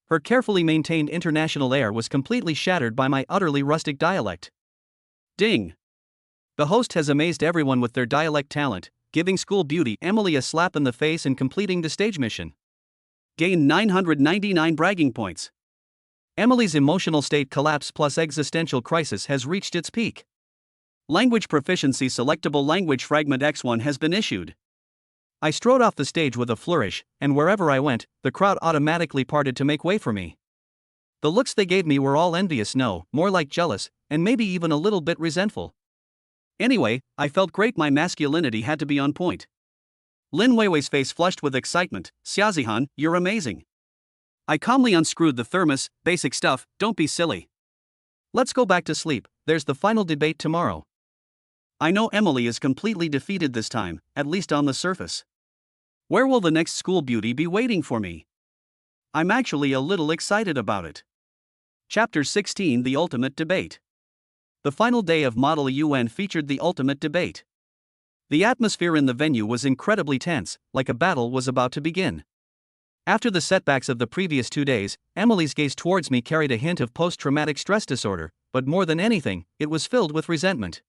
Her carefully maintained international air was completely shattered by my utterly rustic dialect. Ding! The host has amazed everyone with their dialect talent, giving school beauty Emily a slap in the face and completing the stage mission. Gain 999 bragging points. Emily's emotional state collapse plus existential crisis has reached its peak. Language proficiency selectable language fragment X1 has been issued. I strode off the stage with a flourish, and wherever I went, the crowd automatically parted to make way for me. The looks they gave me were all envious, no, more like jealous, and maybe even a little bit resentful. Anyway, I felt great. My masculinity had to be on point. Lin Weiwei's face flushed with excitement. Xiaozihan, you're amazing. I calmly unscrewed the thermos. Basic stuff, don't be silly. Let's go back to sleep, there's the final debate tomorrow. I know Emily is completely defeated this time, at least on the surface. Where will the next school beauty be waiting for me? I'm actually a little excited about it. Chapter 16 The Ultimate Debate. The final day of Model UN featured the ultimate debate. The atmosphere in the venue was incredibly tense, like a battle was about to begin. After the setbacks of the previous 2 days, Emily's gaze towards me carried a hint of post-traumatic stress disorder, but more than anything, it was filled with resentment.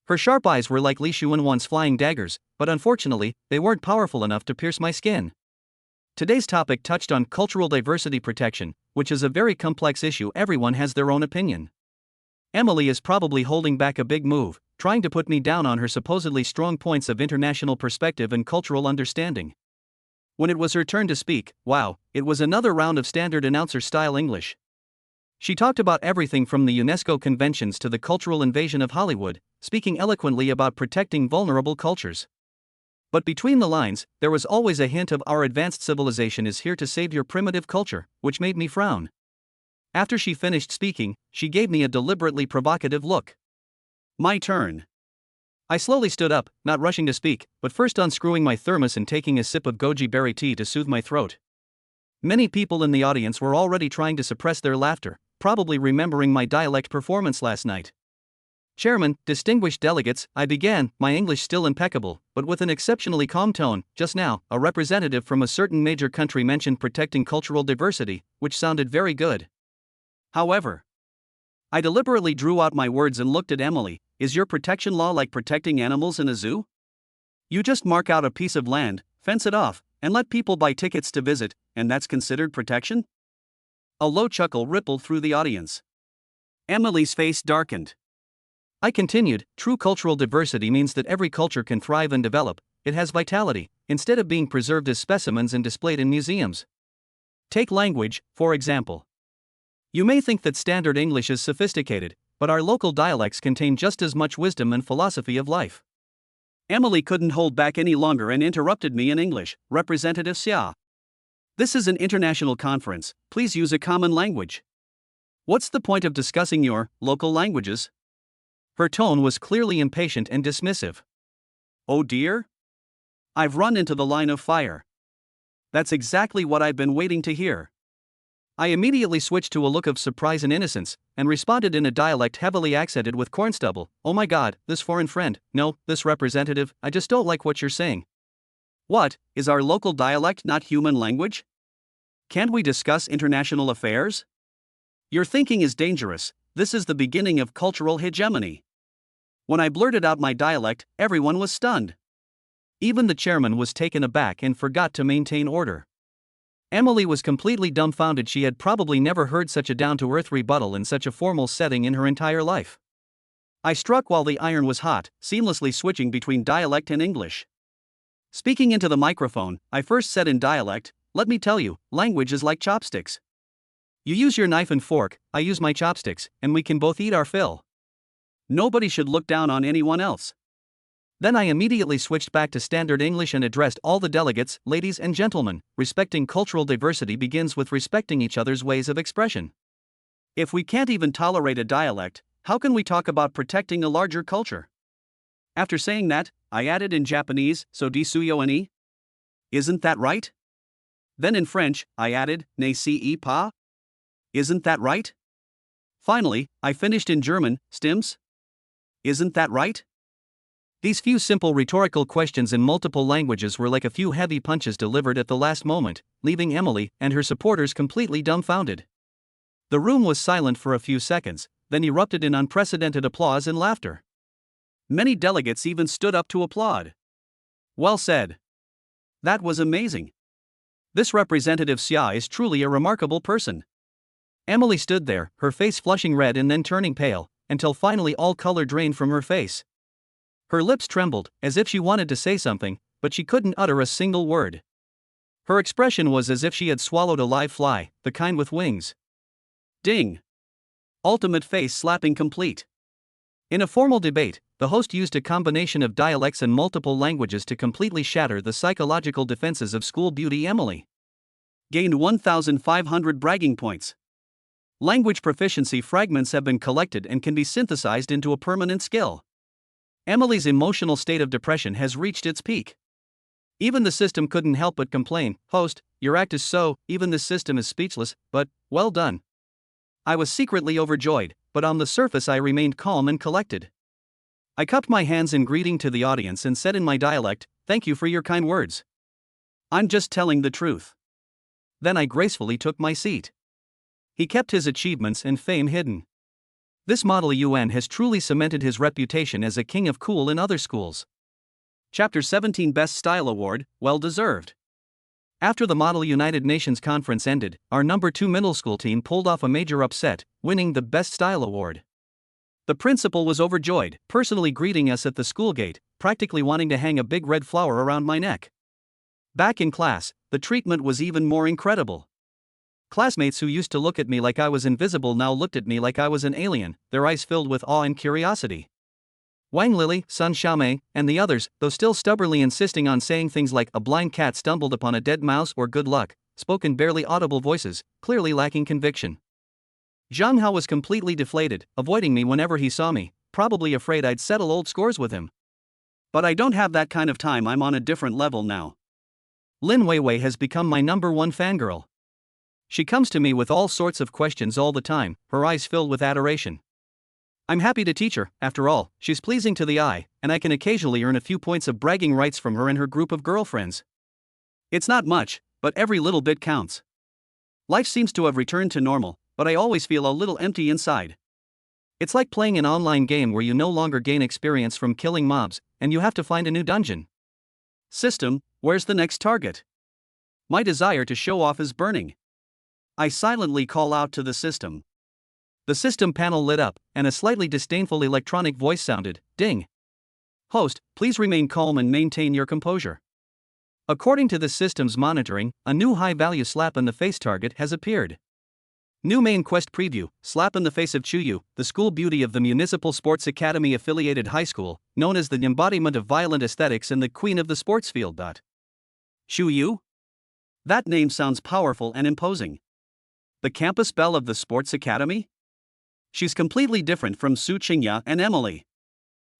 Her sharp eyes were like Li Xuanwan's flying daggers, but unfortunately, they weren't powerful enough to pierce my skin. Today's topic touched on cultural diversity protection, which is a very complex issue. Everyone has their own opinion. Emily is probably holding back a big move, trying to put me down on her supposedly strong points of international perspective and cultural understanding. When it was her turn to speak, wow, it was another round of standard announcer-style English. She talked about everything from the UNESCO conventions to the cultural invasion of Hollywood, speaking eloquently about protecting vulnerable cultures. But between the lines, there was always a hint of our advanced civilization is here to save your primitive culture, which made me frown. After she finished speaking, she gave me a deliberately provocative look. My turn. I slowly stood up, not rushing to speak, but first unscrewing my thermos and taking a sip of goji berry tea to soothe my throat. Many people in the audience were already trying to suppress their laughter, probably remembering my dialect performance last night. Chairman, distinguished delegates, I began, my English still impeccable, but with an exceptionally calm tone. Just now, a representative from a certain major country mentioned protecting cultural diversity, which sounded very good. However, I deliberately drew out my words and looked at Emily. Is your protection law like protecting animals in a zoo? You just mark out a piece of land, fence it off, and let people buy tickets to visit, and that's considered protection? A low chuckle rippled through the audience. Emily's face darkened. I continued, true cultural diversity means that every culture can thrive and develop, it has vitality, instead of being preserved as specimens and displayed in museums. Take language, for example. You may think that standard English is sophisticated, but our local dialects contain just as much wisdom and philosophy of life. Emily couldn't hold back any longer and interrupted me in English. Representative Xia. This is an international conference, please use a common language. What's the point of discussing your local languages? Her tone was clearly impatient and dismissive. Oh dear? I've run into the line of fire. That's exactly what I've been waiting to hear. I immediately switched to a look of surprise and innocence, and responded in a dialect heavily accented with corn stubble. Oh my god, this foreign friend, no, this representative, I just don't like what you're saying. What, is our local dialect not human language? Can't we discuss international affairs? Your thinking is dangerous, this is the beginning of cultural hegemony. When I blurted out my dialect, everyone was stunned. Even the chairman was taken aback and forgot to maintain order. Emily was completely dumbfounded. She had probably never heard such a down-to-earth rebuttal in such a formal setting in her entire life. I struck while the iron was hot, seamlessly switching between dialect and English. Speaking into the microphone, I first said in dialect, let me tell you, language is like chopsticks. You use your knife and fork, I use my chopsticks, and we can both eat our fill. Nobody should look down on anyone else. Then I immediately switched back to standard English and addressed all the delegates, ladies and gentlemen, respecting cultural diversity begins with respecting each other's ways of expression. If we can't even tolerate a dialect, how can we talk about protecting a larger culture? After saying that, I added in Japanese, so disuyo ni? Isn't that right? Then in French, I added, ne si pas? Isn't that right? Finally, I finished in German, stimmt's? Isn't that right? These few simple rhetorical questions in multiple languages were like a few heavy punches delivered at the last moment, leaving Emily and her supporters completely dumbfounded. The room was silent for a few seconds, then erupted in unprecedented applause and laughter. Many delegates even stood up to applaud. Well said. That was amazing. This Representative Xia is truly a remarkable person. Emily stood there, her face flushing red and then turning pale, until finally all color drained from her face. Her lips trembled, as if she wanted to say something, but she couldn't utter a single word. Her expression was as if she had swallowed a live fly, the kind with wings. Ding! Ultimate face slapping complete. In a formal debate, the host used a combination of dialects and multiple languages to completely shatter the psychological defenses of school beauty Emily. Gained 1,500 bragging points. Language proficiency fragments have been collected and can be synthesized into a permanent skill. Emily's emotional state of depression has reached its peak. Even the system couldn't help but complain, host, your act is so, even the system is speechless, but, well done. I was secretly overjoyed, but on the surface I remained calm and collected. I cupped my hands in greeting to the audience and said in my dialect, thank you for your kind words. I'm just telling the truth. Then I gracefully took my seat. He kept his achievements and fame hidden. This model UN has truly cemented his reputation as a king of cool in other schools. Chapter 17 Best Style Award, well deserved. After the Model United Nations Conference ended, our number 2 middle school team pulled off a major upset, winning the Best Style Award. The principal was overjoyed, personally greeting us at the school gate, practically wanting to hang a big red flower around my neck. Back in class, the treatment was even more incredible. Classmates who used to look at me like I was invisible now looked at me like I was an alien, their eyes filled with awe and curiosity. Wang Lili, Sun Xiaomei, and the others, though still stubbornly insisting on saying things like a blind cat stumbled upon a dead mouse or good luck, spoke in barely audible voices, clearly lacking conviction. Zhang Hao was completely deflated, avoiding me whenever he saw me, probably afraid I'd settle old scores with him. But I don't have that kind of time, I'm on a different level now. Lin Weiwei has become my #1 fangirl. She comes to me with all sorts of questions all the time, her eyes filled with adoration. I'm happy to teach her, after all, she's pleasing to the eye, and I can occasionally earn a few points of bragging rights from her and her group of girlfriends. It's not much, but every little bit counts. Life seems to have returned to normal, but I always feel a little empty inside. It's like playing an online game where you no longer gain experience from killing mobs, and you have to find a new dungeon. System, where's the next target? My desire to show off is burning. I silently call out to the system. The system panel lit up, and a slightly disdainful electronic voice sounded, ding. Host, please remain calm and maintain your composure. According to the system's monitoring, a new high-value slap-in-the-face target has appeared. New main quest preview, slap in the face of Chuyu, the school beauty of the Municipal Sports Academy affiliated high school, known as the embodiment of violent aesthetics and the queen of the sports field. Chuyu? That name sounds powerful and imposing. The campus belle of the sports academy? She's completely different from Su Qingya and Emily.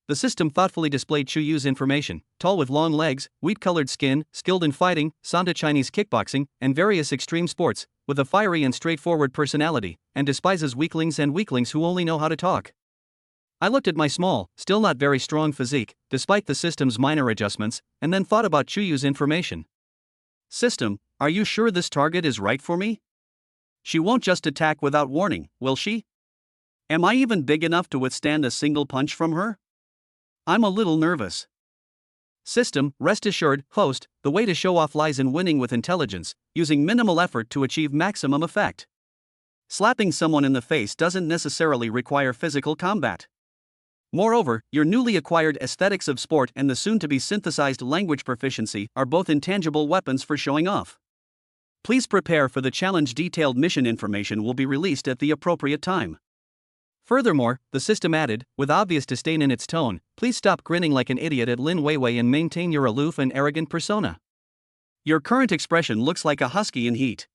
The system thoughtfully displayed Chuyu's information: tall with long legs, wheat-colored skin, skilled in fighting, Sanda Chinese kickboxing, and various extreme sports, with a fiery and straightforward personality, and despises weaklings and weaklings who only know how to talk. I looked at my small, still not very strong physique, despite the system's minor adjustments, and then thought about Chuyu's information. System, are you sure this target is right for me? She won't just attack without warning, will she? Am I even big enough to withstand a single punch from her? I'm a little nervous. System, rest assured, host, the way to show off lies in winning with intelligence, using minimal effort to achieve maximum effect. Slapping someone in the face doesn't necessarily require physical combat. Moreover, your newly acquired aesthetics of sport and the soon-to-be synthesized language proficiency are both intangible weapons for showing off. Please prepare for the challenge. Detailed mission information will be released at the appropriate time. Furthermore, the system added, with obvious disdain in its tone, please stop grinning like an idiot at Lin Weiwei and maintain your aloof and arrogant persona. Your current expression looks like a husky in heat.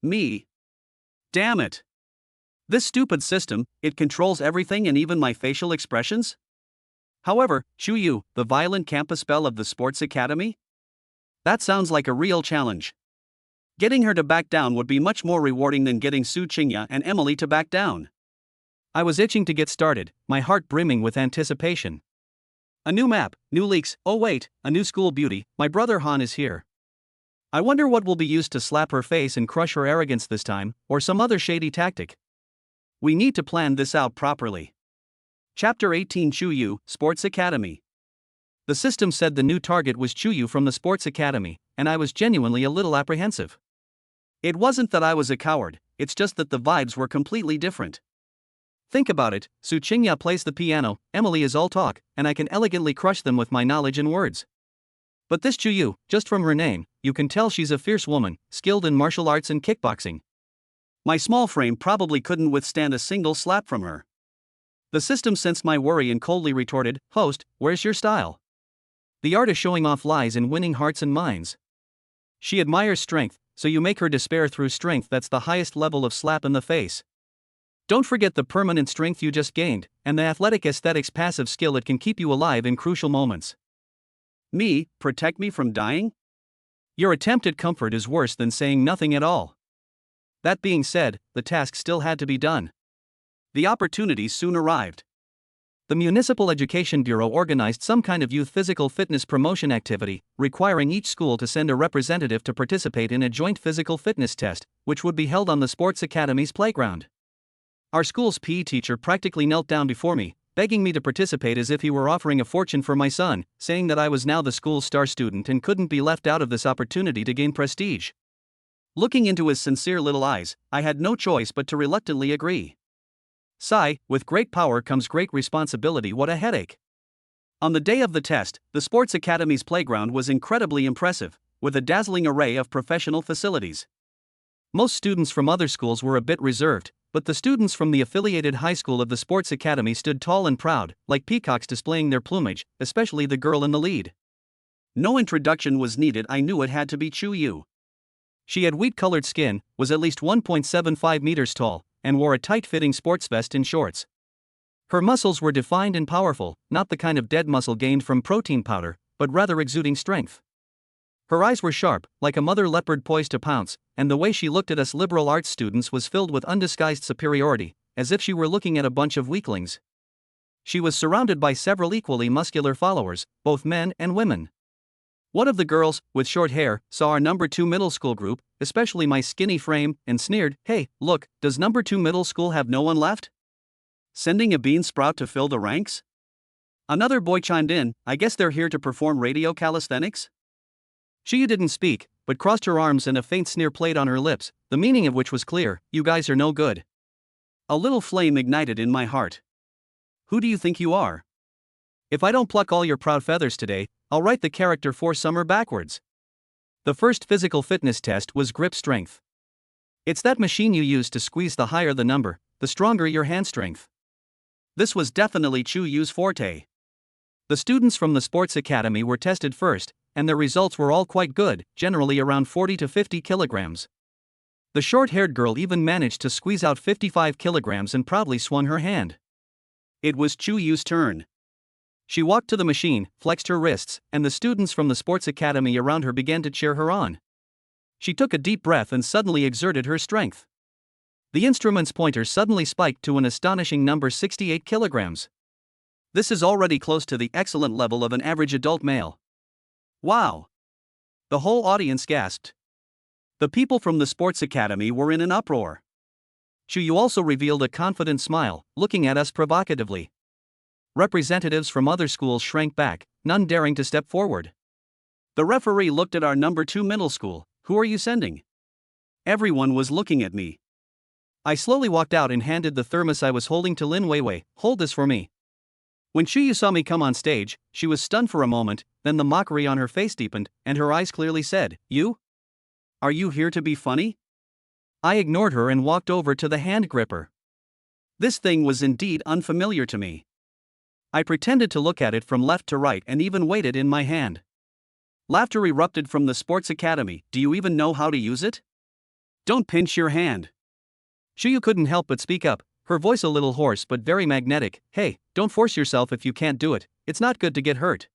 Me. Damn it. This stupid system, it controls everything and even my facial expressions? However, Chuyu, the violent campus belle of the sports academy? That sounds like a real challenge. Getting her to back down would be much more rewarding than getting Su Qingya and Emily to back down. I was itching to get started, my heart brimming with anticipation. A new map, new leaks, oh wait, a new school beauty, my brother Han is here. I wonder what will be used to slap her face and crush her arrogance this time, or some other shady tactic. We need to plan this out properly. Chapter 18 Chuyu, Sports Academy. The system said the new target was Chuyu from the Sports Academy, and I was genuinely a little apprehensive. It wasn't that I was a coward, it's just that the vibes were completely different. Think about it, Su Qingya plays the piano, Emily is all talk, and I can elegantly crush them with my knowledge and words. But this Chuyu, just from her name, you can tell she's a fierce woman, skilled in martial arts and kickboxing. My small frame probably couldn't withstand a single slap from her. The system sensed my worry and coldly retorted, host, where's your style? The art of showing off lies in winning hearts and minds. She admires strength, so you make her despair through strength. That's the highest level of slap in the face. Don't forget the permanent strength you just gained, and the athletic aesthetics passive skill it can keep you alive in crucial moments. Me, protect me from dying? Your attempt at comfort is worse than saying nothing at all. That being said, the task still had to be done. The opportunity soon arrived. The Municipal Education Bureau organized some kind of youth physical fitness promotion activity, requiring each school to send a representative to participate in a joint physical fitness test, which would be held on the sports academy's playground. Our school's PE teacher practically knelt down before me, begging me to participate as if he were offering a fortune for my son, saying that I was now the school's star student and couldn't be left out of this opportunity to gain prestige. Looking into his sincere little eyes, I had no choice but to reluctantly agree. Sigh, with great power comes great responsibility. What a headache. On the day of the test, the sports academy's playground was incredibly impressive, with a dazzling array of professional facilities. Most students from other schools were a bit reserved, but the students from the affiliated high school of the sports academy stood tall and proud, like peacocks displaying their plumage, especially the girl in the lead. No introduction was needed, I knew it had to be Chu Yu. She had wheat-colored skin, was at least 1.75 meters tall, and wore a tight-fitting sports vest and shorts. Her muscles were defined and powerful, not the kind of dead muscle gained from protein powder, but rather exuding strength. Her eyes were sharp, like a mother leopard poised to pounce, and the way she looked at us liberal arts students was filled with undisguised superiority, as if she were looking at a bunch of weaklings. She was surrounded by several equally muscular followers, both men and women. One of the girls, with short hair, saw our number 2 middle school group, especially my skinny frame, and sneered, "Hey, look, does number 2 middle school have no one left? Sending a bean sprout to fill the ranks?" Another boy chimed in, "I guess they're here to perform radio calisthenics?" She didn't speak, but crossed her arms and a faint sneer played on her lips, the meaning of which was clear: "You guys are no good." A little flame ignited in my heart. Who do you think you are? If I don't pluck all your proud feathers today, I'll write the character for summer backwards. The first physical fitness test was grip strength. It's that machine you use to squeeze. The higher the number, the stronger your hand strength. This was definitely Chu Yu's forte. The students from the sports academy were tested first, and their results were all quite good, generally around 40 to 50 kilograms. The short-haired girl even managed to squeeze out 55 kilograms and proudly swung her hand. It was Chu Yu's turn. She walked to the machine, flexed her wrists, and the students from the sports academy around her began to cheer her on. She took a deep breath and suddenly exerted her strength. The instrument's pointer suddenly spiked to an astonishing number 68 kilograms. This is already close to the excellent level of an average adult male. Wow! The whole audience gasped. The people from the sports academy were in an uproar. Chu Yu also revealed a confident smile, looking at us provocatively. Representatives from other schools shrank back, none daring to step forward. The referee looked at our number 2 middle school. "Who are you sending?" Everyone was looking at me. I slowly walked out and handed the thermos I was holding to Lin Weiwei. "Hold this for me." When Chu Yu saw me come on stage, she was stunned for a moment, then the mockery on her face deepened, and her eyes clearly said, "You? Are you here to be funny?" I ignored her and walked over to the hand gripper. This thing was indeed unfamiliar to me. I pretended to look at it from left to right and even weighted in my hand. Laughter erupted from the sports academy. "Do you even know how to use it? Don't pinch your hand." Chu Yu couldn't help but speak up, her voice a little hoarse but very magnetic. "Hey, don't force yourself if you can't do it, it's not good to get hurt."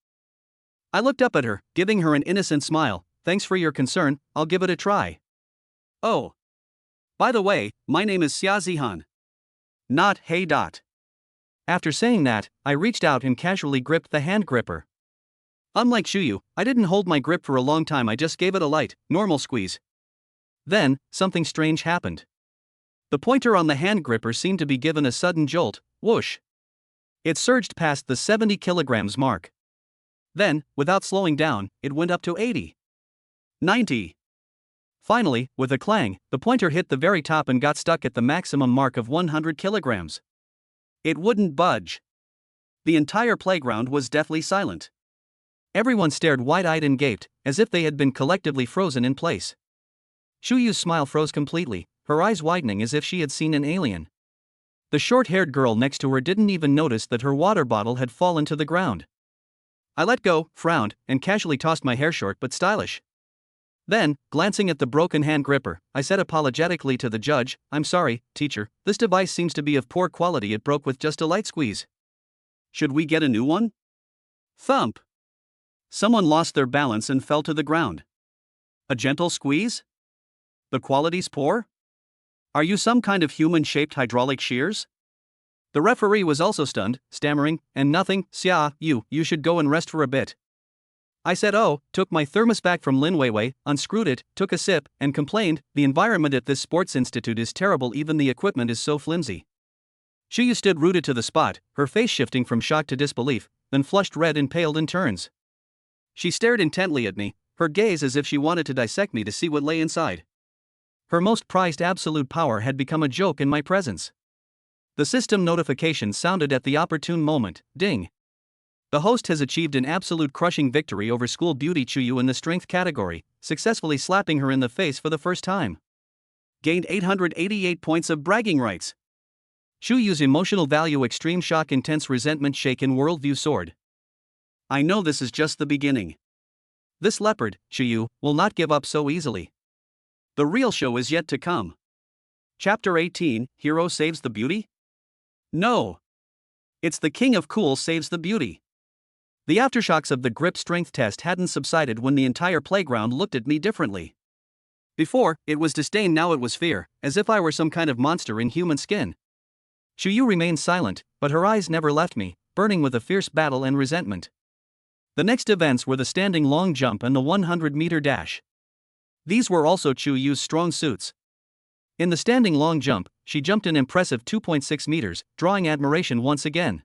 I looked up at her, giving her an innocent smile. "Thanks for your concern, I'll give it a try." "Oh. By the way, my name is Xia Zihan. Not hey dot." After saying that, I reached out and casually gripped the hand gripper. Unlike Chu Yu, I didn't hold my grip for a long time, I just gave it a light, normal squeeze. Then, something strange happened. The pointer on the hand gripper seemed to be given a sudden jolt. Whoosh! It surged past the 70 kilograms mark. Then, without slowing down, it went up to 80. 90. Finally, with a clang, the pointer hit the very top and got stuck at the maximum mark of 100 kilograms. It wouldn't budge. The entire playground was deathly silent. Everyone stared wide-eyed and gaped, as if they had been collectively frozen in place. Chu Yu's smile froze completely, her eyes widening as if she had seen an alien. The short-haired girl next to her didn't even notice that her water bottle had fallen to the ground. I let go, frowned, and casually tossed my hair short but stylish. Then, glancing at the broken hand gripper, I said apologetically to the judge, "I'm sorry, teacher, this device seems to be of poor quality, it broke with just a light squeeze. Should we get a new one?" Thump! Someone lost their balance and fell to the ground. A gentle squeeze? The quality's poor? Are you some kind of human-shaped hydraulic shears? The referee was also stunned, stammering, "And nothing, Xia, you should go and rest for a bit." I said oh, took my thermos back from Lin Weiwei, unscrewed it, took a sip, and complained, "The environment at this sports institute is terrible, even the equipment is so flimsy." Chu Yu stood rooted to the spot, her face shifting from shock to disbelief, then flushed red and paled in turns. She stared intently at me, her gaze as if she wanted to dissect me to see what lay inside. Her most prized absolute power had become a joke in my presence. The system notification sounded at the opportune moment. Ding! The host has achieved an absolute crushing victory over school beauty Chu Yu in the strength category. successfully slapping her in the face for the first time. Gained 888 points of bragging rights. Shuyu's emotional value: extreme shock, intense resentment, shaken worldview, soared. I know this is just the beginning. This leopard, Shuyu, will not give up so easily. The real show is yet to come. Chapter 18, Hero Saves the Beauty? No. It's the King of Cool saves the beauty. The aftershocks of the grip strength test hadn't subsided when the entire playground looked at me differently. Before, it was disdain, now it was fear, as if I were some kind of monster in human skin. Shuyu remained silent, but her eyes never left me, burning with a fierce battle and resentment. The next events were the standing long jump and the 100-meter dash. These were also Chuyu's strong suits. In the standing long jump, she jumped an impressive 2.6 meters, drawing admiration once again.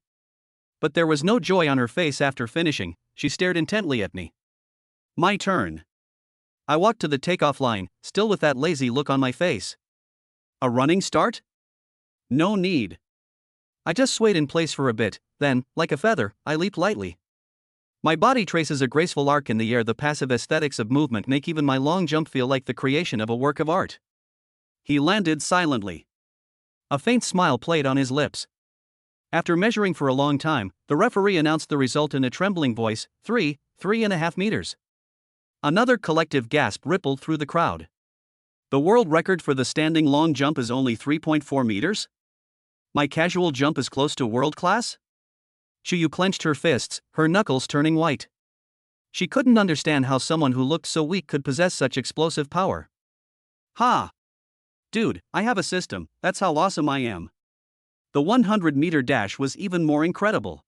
But there was no joy on her face after finishing. She stared intently at me. My turn. I walked to the takeoff line, still with that lazy look on my face. A running start? No need. I just swayed in place for a bit, then, like a feather, I leaped lightly. My body traces a graceful arc in the air. The passive aesthetics of movement make even my long jump feel like the creation of a work of art. He landed silently. A faint smile played on his lips. After measuring for a long time, the referee announced the result in a trembling voice: 3.5 meters. Another collective gasp rippled through the crowd. The world record for the standing long jump is only 3.4 meters? My casual jump is close to world class? Shuyu clenched her fists, her knuckles turning white. She couldn't understand how someone who looked so weak could possess such explosive power. Ha! Dude, I have a system, that's how awesome I am. The 100-meter dash was even more incredible.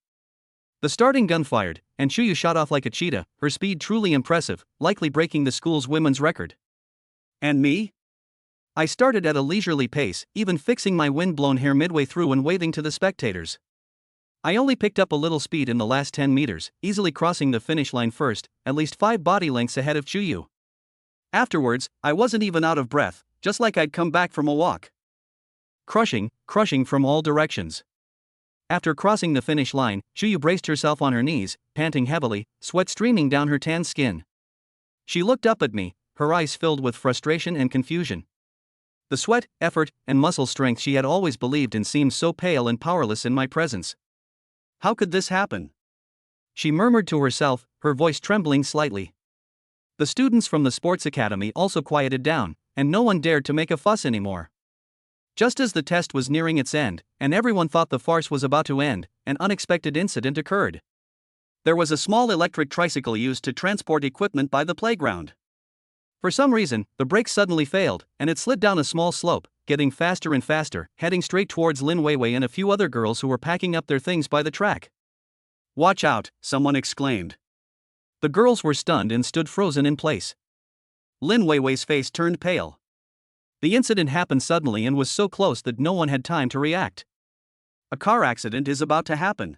The starting gun fired, and Shuyu shot off like a cheetah, her speed truly impressive, likely breaking the school's women's record. And me? I started at a leisurely pace, even fixing my wind-blown hair midway through and waving to the spectators. I only picked up a little speed in the last 10 meters, easily crossing the finish line first, at least 5 body lengths ahead of Shuyu. Afterwards, I wasn't even out of breath, just like I'd come back from a walk. Crushing from all directions. After crossing the finish line, Shuyu braced herself on her knees, panting heavily, sweat streaming down her tanned skin. She looked up at me, her eyes filled with frustration and confusion. The sweat, effort, and muscle strength she had always believed in seemed so pale and powerless in my presence. How could this happen? She murmured to herself, her voice trembling slightly. The students from the sports academy also quieted down, and no one dared to make a fuss anymore. Just as the test was nearing its end, and everyone thought the farce was about to end, an unexpected incident occurred. There was a small electric tricycle used to transport equipment by the playground. For some reason, the brakes suddenly failed, and it slid down a small slope, getting faster and faster, heading straight towards Lin Weiwei and a few other girls who were packing up their things by the track. Watch out, someone exclaimed. The girls were stunned and stood frozen in place. Lin Weiwei's face turned pale. The incident happened suddenly and was so close that no one had time to react. A car accident is about to happen.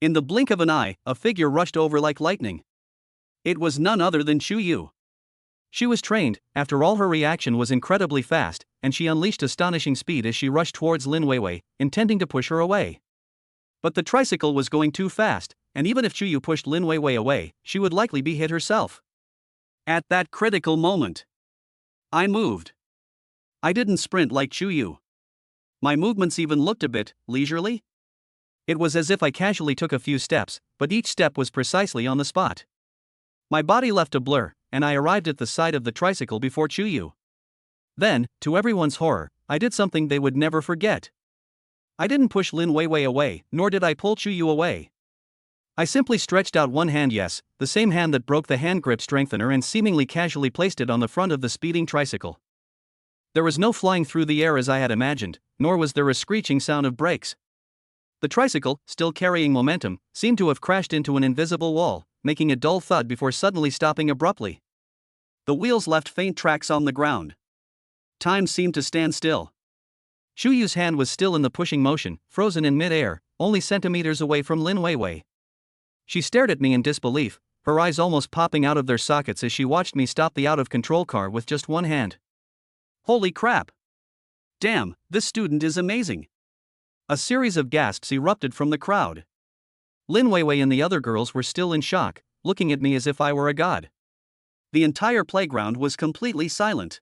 In the blink of an eye, a figure rushed over like lightning. It was none other than Shuyu. She was trained, after all. Her reaction was incredibly fast, and she unleashed astonishing speed as she rushed towards Lin Weiwei, intending to push her away. But the tricycle was going too fast, and even if Shuyu pushed Lin Weiwei away, she would likely be hit herself. At that critical moment, I moved. I didn't sprint like Shuyu. My movements even looked a bit leisurely. It was as if I casually took a few steps, but each step was precisely on the spot. My body left a blur, and I arrived at the side of the tricycle before Shuyu. Then, to everyone's horror, I did something they would never forget. I didn't push Lin Weiwei away, nor did I pull Shuyu away. I simply stretched out one hand, yes, the same hand that broke the hand grip strengthener, and seemingly casually placed it on the front of the speeding tricycle. There was no flying through the air as I had imagined, nor was there a screeching sound of brakes. The tricycle, still carrying momentum, seemed to have crashed into an invisible wall, making a dull thud before suddenly stopping abruptly. The wheels left faint tracks on the ground. Time seemed to stand still. Shuyu's hand was still in the pushing motion, frozen in mid-air, only centimeters away from Lin Weiwei. She stared at me in disbelief, her eyes almost popping out of their sockets as she watched me stop the out-of-control car with just one hand. Holy crap! Damn, this student is amazing! A series of gasps erupted from the crowd. Lin Weiwei and the other girls were still in shock, looking at me as if I were a god. The entire playground was completely silent.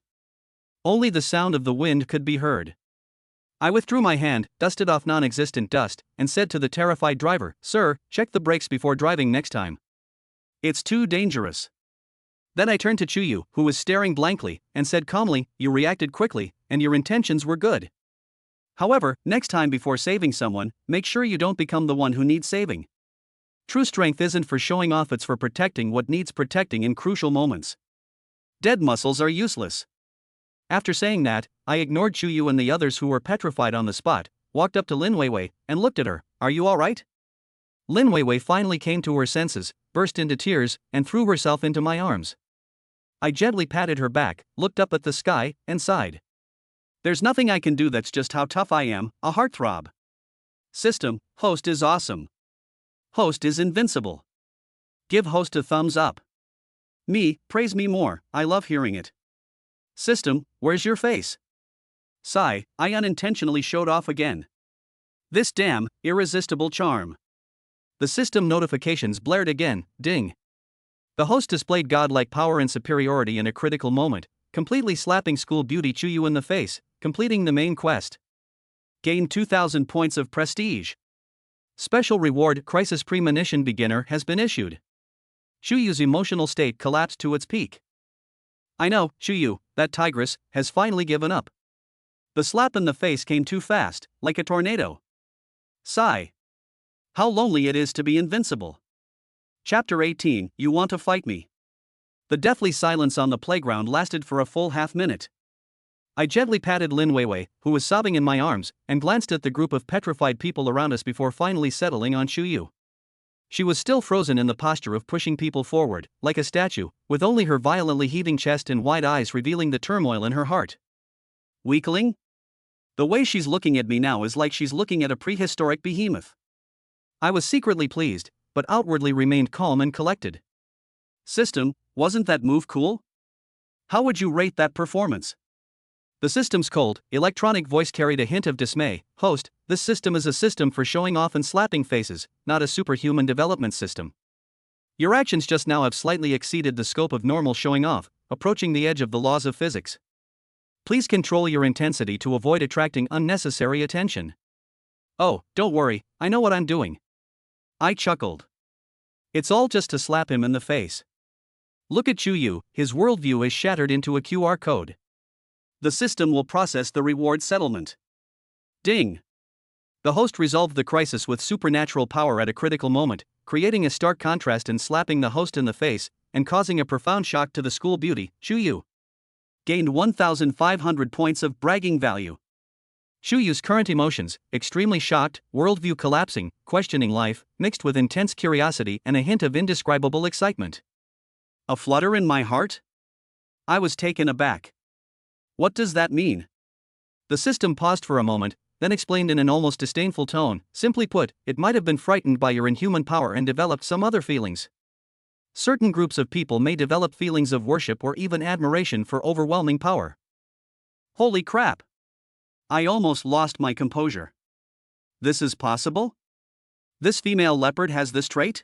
Only the sound of the wind could be heard. I withdrew my hand, dusted off non-existent dust, and said to the terrified driver, "Sir, check the brakes before driving next time. It's too dangerous." Then I turned to Chuyu, who was staring blankly, and said calmly, "You reacted quickly, and your intentions were good. However, next time before saving someone, make sure you don't become the one who needs saving. True strength isn't for showing off, it's for protecting what needs protecting in crucial moments. Dead muscles are useless." After saying that, I ignored Chuyu and the others who were petrified on the spot, walked up to Lin Weiwei, and looked at her. "Are you alright?" Lin Weiwei finally came to her senses, burst into tears, and threw herself into my arms. I gently patted her back, looked up at the sky, and sighed. "There's nothing I can do, that's just how tough I am, a heartthrob." System, host is awesome. Host is invincible. Give host a thumbs up. Me, praise me more, I love hearing it. System, where's your face? Sigh, I unintentionally showed off again. This damn, irresistible charm. The system notifications blared again, ding. The host displayed godlike power and superiority in a critical moment, completely slapping school beauty Chuyu in the face, completing the main quest. Gain 2,000 points of prestige. Special reward Crisis Premonition Beginner has been issued. Chuyu's emotional state collapsed to its peak. I know, Chuyu, that tigress, has finally given up. The slap in the face came too fast, like a tornado. Sigh. How lonely it is to be invincible. Chapter 18, You Want to Fight Me? The deathly silence on the playground lasted for a full half-minute. I gently patted Lin Weiwei, who was sobbing in my arms, and glanced at the group of petrified people around us before finally settling on Chuyu. She was still frozen in the posture of pushing people forward, like a statue, with only her violently heaving chest and wide eyes revealing the turmoil in her heart. Weakling? The way she's looking at me now is like she's looking at a prehistoric behemoth. I was secretly pleased, but outwardly remained calm and collected. System, wasn't that move cool? How would you rate that performance? The system's cold, electronic voice carried a hint of dismay. Host, this system is a system for showing off and slapping faces, not a superhuman development system. Your actions just now have slightly exceeded the scope of normal showing off, approaching the edge of the laws of physics. Please control your intensity to avoid attracting unnecessary attention. Oh, don't worry, I know what I'm doing. I chuckled. It's all just to slap him in the face. Look at Chuyu, his worldview is shattered into a QR code. The system will process the reward settlement. Ding! The host resolved the crisis with supernatural power at a critical moment, creating a stark contrast and slapping the host in the face, and causing a profound shock to the school beauty, Chuyu. Gained 1,500 points of bragging value. Chuyu's current emotions, extremely shocked, worldview collapsing, questioning life, mixed with intense curiosity and a hint of indescribable excitement. A flutter in my heart? I was taken aback. What does that mean? The system paused for a moment, then explained in an almost disdainful tone, simply put, it might have been frightened by your inhuman power and developed some other feelings. Certain groups of people may develop feelings of worship or even admiration for overwhelming power. Holy crap! I almost lost my composure. This is possible? This female leopard has this trait?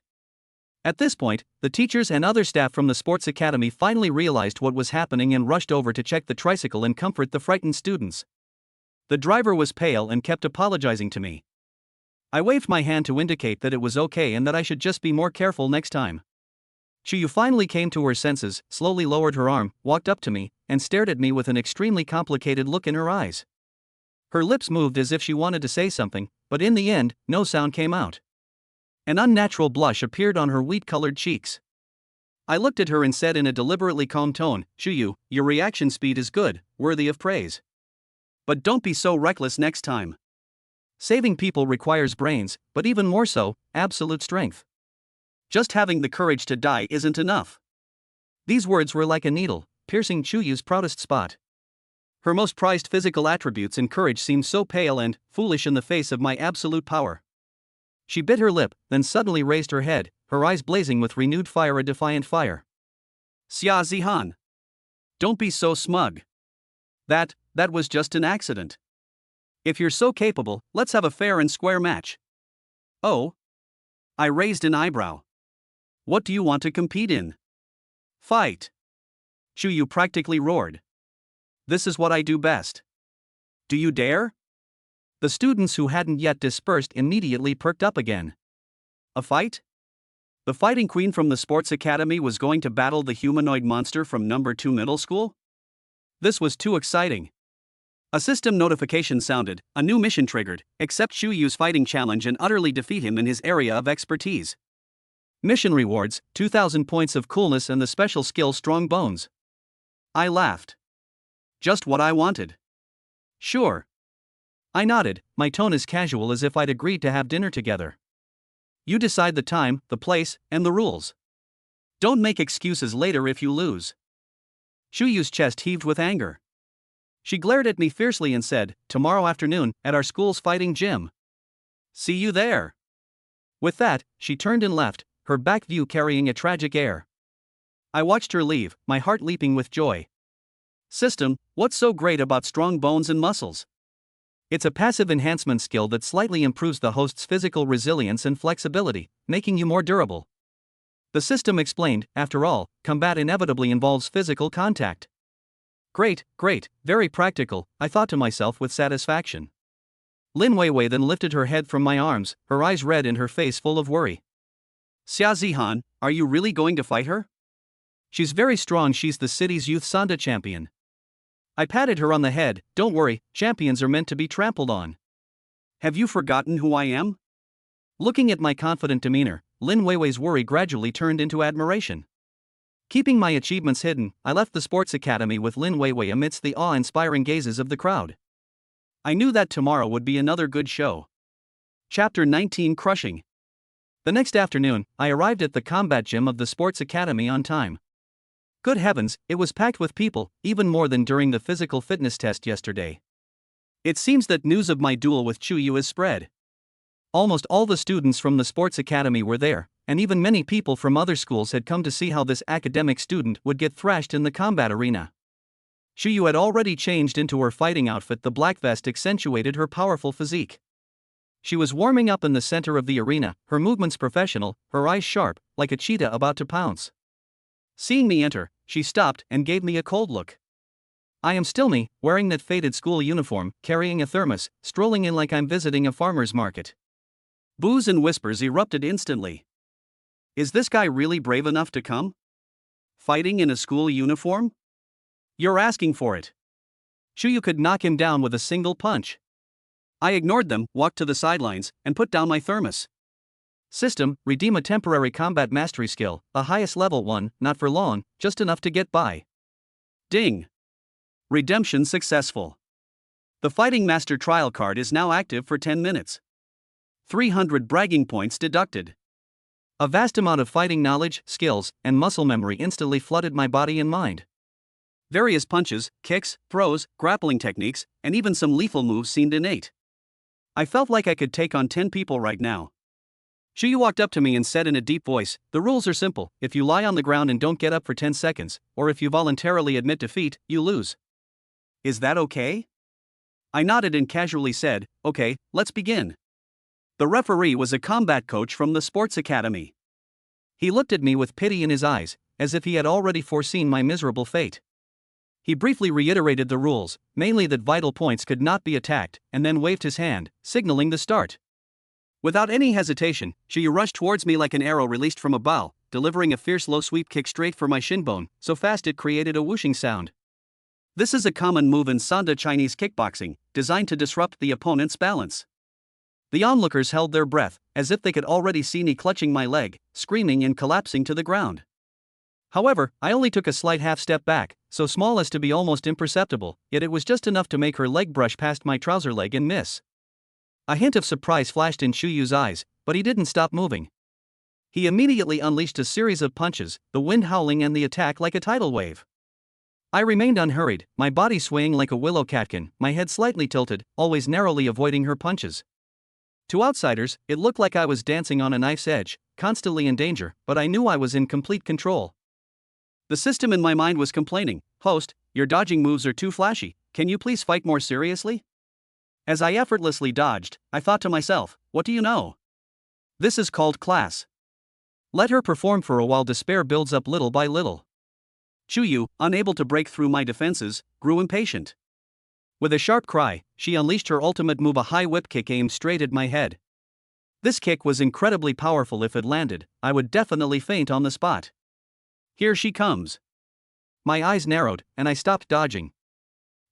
At this point, the teachers and other staff from the sports academy finally realized what was happening and rushed over to check the tricycle and comfort the frightened students. The driver was pale and kept apologizing to me. I waved my hand to indicate that it was okay and that I should just be more careful next time. Chuyu finally came to her senses, slowly lowered her arm, walked up to me, and stared at me with an extremely complicated look in her eyes. Her lips moved as if she wanted to say something, but in the end, no sound came out. An unnatural blush appeared on her wheat-colored cheeks. I looked at her and said in a deliberately calm tone, Chuyu, your reaction speed is good, worthy of praise. But don't be so reckless next time. Saving people requires brains, but even more so, absolute strength. Just having the courage to die isn't enough. These words were like a needle, piercing Chuyu's proudest spot. Her most prized physical attributes and courage seemed so pale and foolish in the face of my absolute power. She bit her lip, then suddenly raised her head, her eyes blazing with renewed fire, a defiant fire. Xia Zihan. Don't be so smug. That was just an accident. If you're so capable, let's have a fair and square match. Oh? I raised an eyebrow. What do you want to compete in? Fight. Shu Yu practically roared. This is what I do best. Do you dare? The students who hadn't yet dispersed immediately perked up again. A fight? The fighting queen from the sports academy was going to battle the humanoid monster from number 2 middle school? This was too exciting. A system notification sounded, a new mission triggered, accept Shu Yu's fighting challenge and utterly defeat him in his area of expertise. Mission rewards, 2,000 points of coolness and the special skill Strong Bones. I laughed. Just what I wanted. Sure. I nodded, my tone as casual as if I'd agreed to have dinner together. You decide the time, the place, and the rules. Don't make excuses later if you lose. Shu Yu's chest heaved with anger. She glared at me fiercely and said, tomorrow afternoon, at our school's fighting gym. See you there. With that, she turned and left, her back view carrying a tragic air. I watched her leave, my heart leaping with joy. System, what's so great about strong bones and muscles? It's a passive enhancement skill that slightly improves the host's physical resilience and flexibility, making you more durable. The system explained, after all, combat inevitably involves physical contact. Great, very practical, I thought to myself with satisfaction. Lin Weiwei then lifted her head from my arms, her eyes red and her face full of worry. Xia Zihan, are you really going to fight her? She's very strong, she's the city's youth Sanda champion. I patted her on the head, don't worry, champions are meant to be trampled on. Have you forgotten who I am? Looking at my confident demeanor, Lin Weiwei's worry gradually turned into admiration. Keeping my achievements hidden, I left the sports academy with Lin Weiwei amidst the awe-inspiring gazes of the crowd. I knew that tomorrow would be another good show. Chapter 19 Crushing. The next afternoon, I arrived at the combat gym of the sports academy on time. Good heavens, it was packed with people, even more than during the physical fitness test yesterday. It seems that news of my duel with Shu Yu is spread. Almost all the students from the sports academy were there, and even many people from other schools had come to see how this academic student would get thrashed in the combat arena. Shu Yu had already changed into her fighting outfit, the black vest accentuated her powerful physique. She was warming up in the center of the arena, her movements professional, her eyes sharp, like a cheetah about to pounce. Seeing me enter, she stopped and gave me a cold look. I am still me, wearing that faded school uniform, carrying a thermos, strolling in like I'm visiting a farmer's market. Boos and whispers erupted instantly. Is this guy really brave enough to come? Fighting in a school uniform? You're asking for it. Shu Yu could knock him down with a single punch. I ignored them, walked to the sidelines, and put down my thermos. System, redeem a temporary combat mastery skill, a highest level one, not for long, just enough to get by. Ding. Redemption successful. The Fighting Master trial card is now active for 10 minutes. 300 bragging points deducted. A vast amount of fighting knowledge, skills, and muscle memory instantly flooded my body and mind. Various punches, kicks, throws, grappling techniques, and even some lethal moves seemed innate. I felt like I could take on 10 people right now. Shu Yu walked up to me and said in a deep voice, the rules are simple, if you lie on the ground and don't get up for 10 seconds, or if you voluntarily admit defeat, you lose. Is that okay? I nodded and casually said, okay, let's begin. The referee was a combat coach from the sports academy. He looked at me with pity in his eyes, as if he had already foreseen my miserable fate. He briefly reiterated the rules, mainly that vital points could not be attacked, and then waved his hand, signaling the start. Without any hesitation, Shu Yu rushed towards me like an arrow released from a bow, delivering a fierce low sweep kick straight for my shin bone, so fast it created a whooshing sound. This is a common move in Sanda Chinese kickboxing, designed to disrupt the opponent's balance. The onlookers held their breath, as if they could already see me clutching my leg, screaming and collapsing to the ground. However, I only took a slight half-step back, so small as to be almost imperceptible, yet it was just enough to make her leg brush past my trouser leg and miss. A hint of surprise flashed in Shu Yu's eyes, but he didn't stop moving. He immediately unleashed a series of punches, the wind howling and the attack like a tidal wave. I remained unhurried, my body swaying like a willow catkin, my head slightly tilted, always narrowly avoiding her punches. To outsiders, it looked like I was dancing on a knife's edge, constantly in danger, but I knew I was in complete control. The system in my mind was complaining, "Host, your dodging moves are too flashy, can you please fight more seriously?" As I effortlessly dodged, I thought to myself, what do you know? This is called class. Let her perform for a while, despair builds up little by little. Chuyu, unable to break through my defenses, grew impatient. With a sharp cry, she unleashed her ultimate move, a high whip kick aimed straight at my head. This kick was incredibly powerful. If it landed, I would definitely faint on the spot. Here she comes. My eyes narrowed, and I stopped dodging.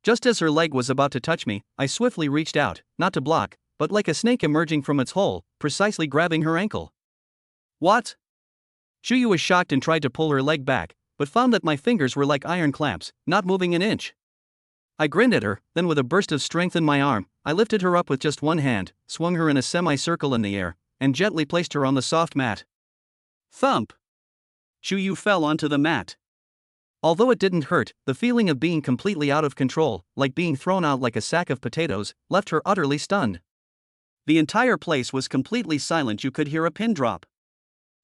Just as her leg was about to touch me, I swiftly reached out, not to block, but like a snake emerging from its hole, precisely grabbing her ankle. What? Chuyu was shocked and tried to pull her leg back, but found that my fingers were like iron clamps, not moving an inch. I grinned at her, then with a burst of strength in my arm, I lifted her up with just one hand, swung her in a semicircle in the air, and gently placed her on the soft mat. Thump! Chuyu fell onto the mat. Although it didn't hurt, the feeling of being completely out of control, like being thrown out like a sack of potatoes, left her utterly stunned. The entire place was completely silent. You could hear a pin drop.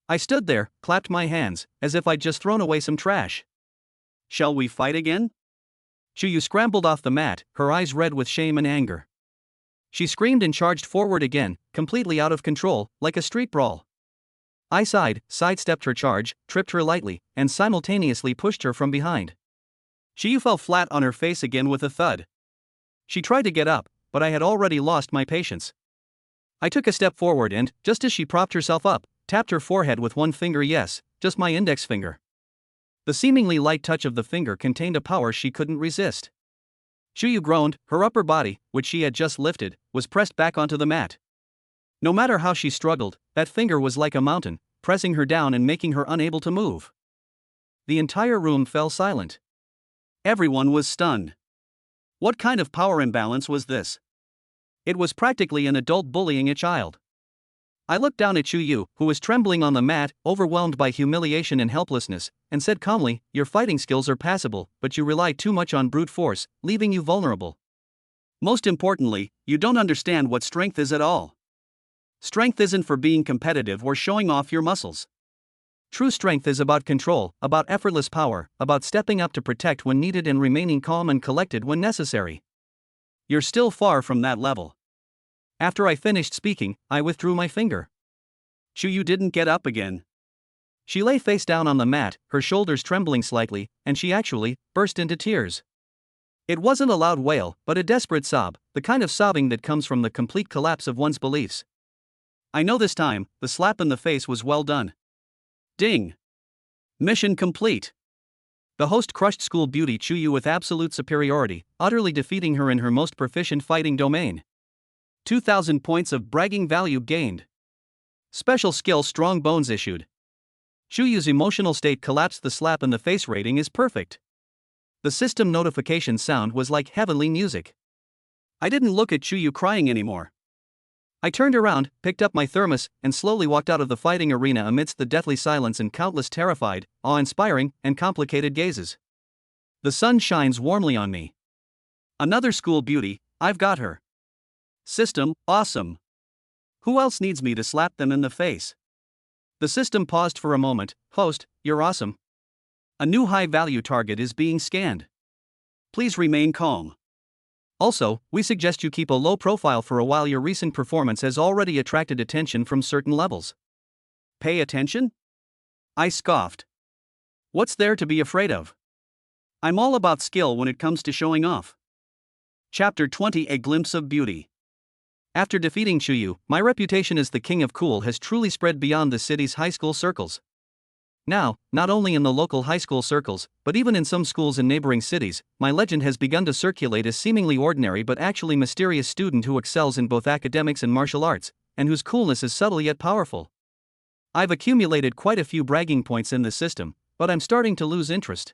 I stood there, clapped my hands, as if I'd just thrown away some trash. Shall we fight again? Chuyu scrambled off the mat, her eyes red with shame and anger. She screamed and charged forward again, completely out of control, like a street brawl. I sighed, sidestepped her charge, tripped her lightly, and simultaneously pushed her from behind. Chuyu fell flat on her face again with a thud. She tried to get up, but I had already lost my patience. I took a step forward and, just as she propped herself up, tapped her forehead with one finger. Yes, just my index finger. The seemingly light touch of the finger contained a power she couldn't resist. Chuyu groaned, her upper body, which she had just lifted, was pressed back onto the mat. No matter how she struggled, that finger was like a mountain, pressing her down and making her unable to move. The entire room fell silent. Everyone was stunned. What kind of power imbalance was this? It was practically an adult bullying a child. I looked down at Chuyu, who was trembling on the mat, overwhelmed by humiliation and helplessness, and said calmly, "Your fighting skills are passable, but you rely too much on brute force, leaving you vulnerable. Most importantly, you don't understand what strength is at all. Strength isn't for being competitive or showing off your muscles. True strength is about control, about effortless power, about stepping up to protect when needed and remaining calm and collected when necessary. You're still far from that level." After I finished speaking, I withdrew my finger. Chuyu didn't get up again. She lay face down on the mat, her shoulders trembling slightly, and she actually burst into tears. It wasn't a loud wail, but a desperate sob, the kind of sobbing that comes from the complete collapse of one's beliefs. I know this time, the slap in the face was well done. Ding! Mission complete. The host crushed school beauty Chuyu with absolute superiority, utterly defeating her in her most proficient fighting domain. 2,000 points of bragging value gained. Special skill strong bones issued. Chuyu's emotional state collapsed. The slap in the face rating is perfect. The system notification sound was like heavenly music. I didn't look at Chuyu crying anymore. I turned around, picked up my thermos, and slowly walked out of the fighting arena amidst the deathly silence and countless terrified, awe-inspiring, and complicated gazes. The sun shines warmly on me. Another school beauty, I've got her. System, awesome. Who else needs me to slap them in the face? The system paused for a moment. Host, you're awesome. A new high-value target is being scanned. Please remain calm. Also, we suggest you keep a low profile for a while. Your recent performance has already attracted attention from certain levels. Pay attention? I scoffed. What's there to be afraid of? I'm all about skill when it comes to showing off. Chapter 20: A Glimpse of Beauty. After defeating Chuyu, my reputation as the king of cool has truly spread beyond the city's high school circles. Now, not only in the local high school circles, but even in some schools in neighboring cities, my legend has begun to circulate as seemingly ordinary but actually mysterious student who excels in both academics and martial arts, and whose coolness is subtle yet powerful. I've accumulated quite a few bragging points in the system, but I'm starting to lose interest.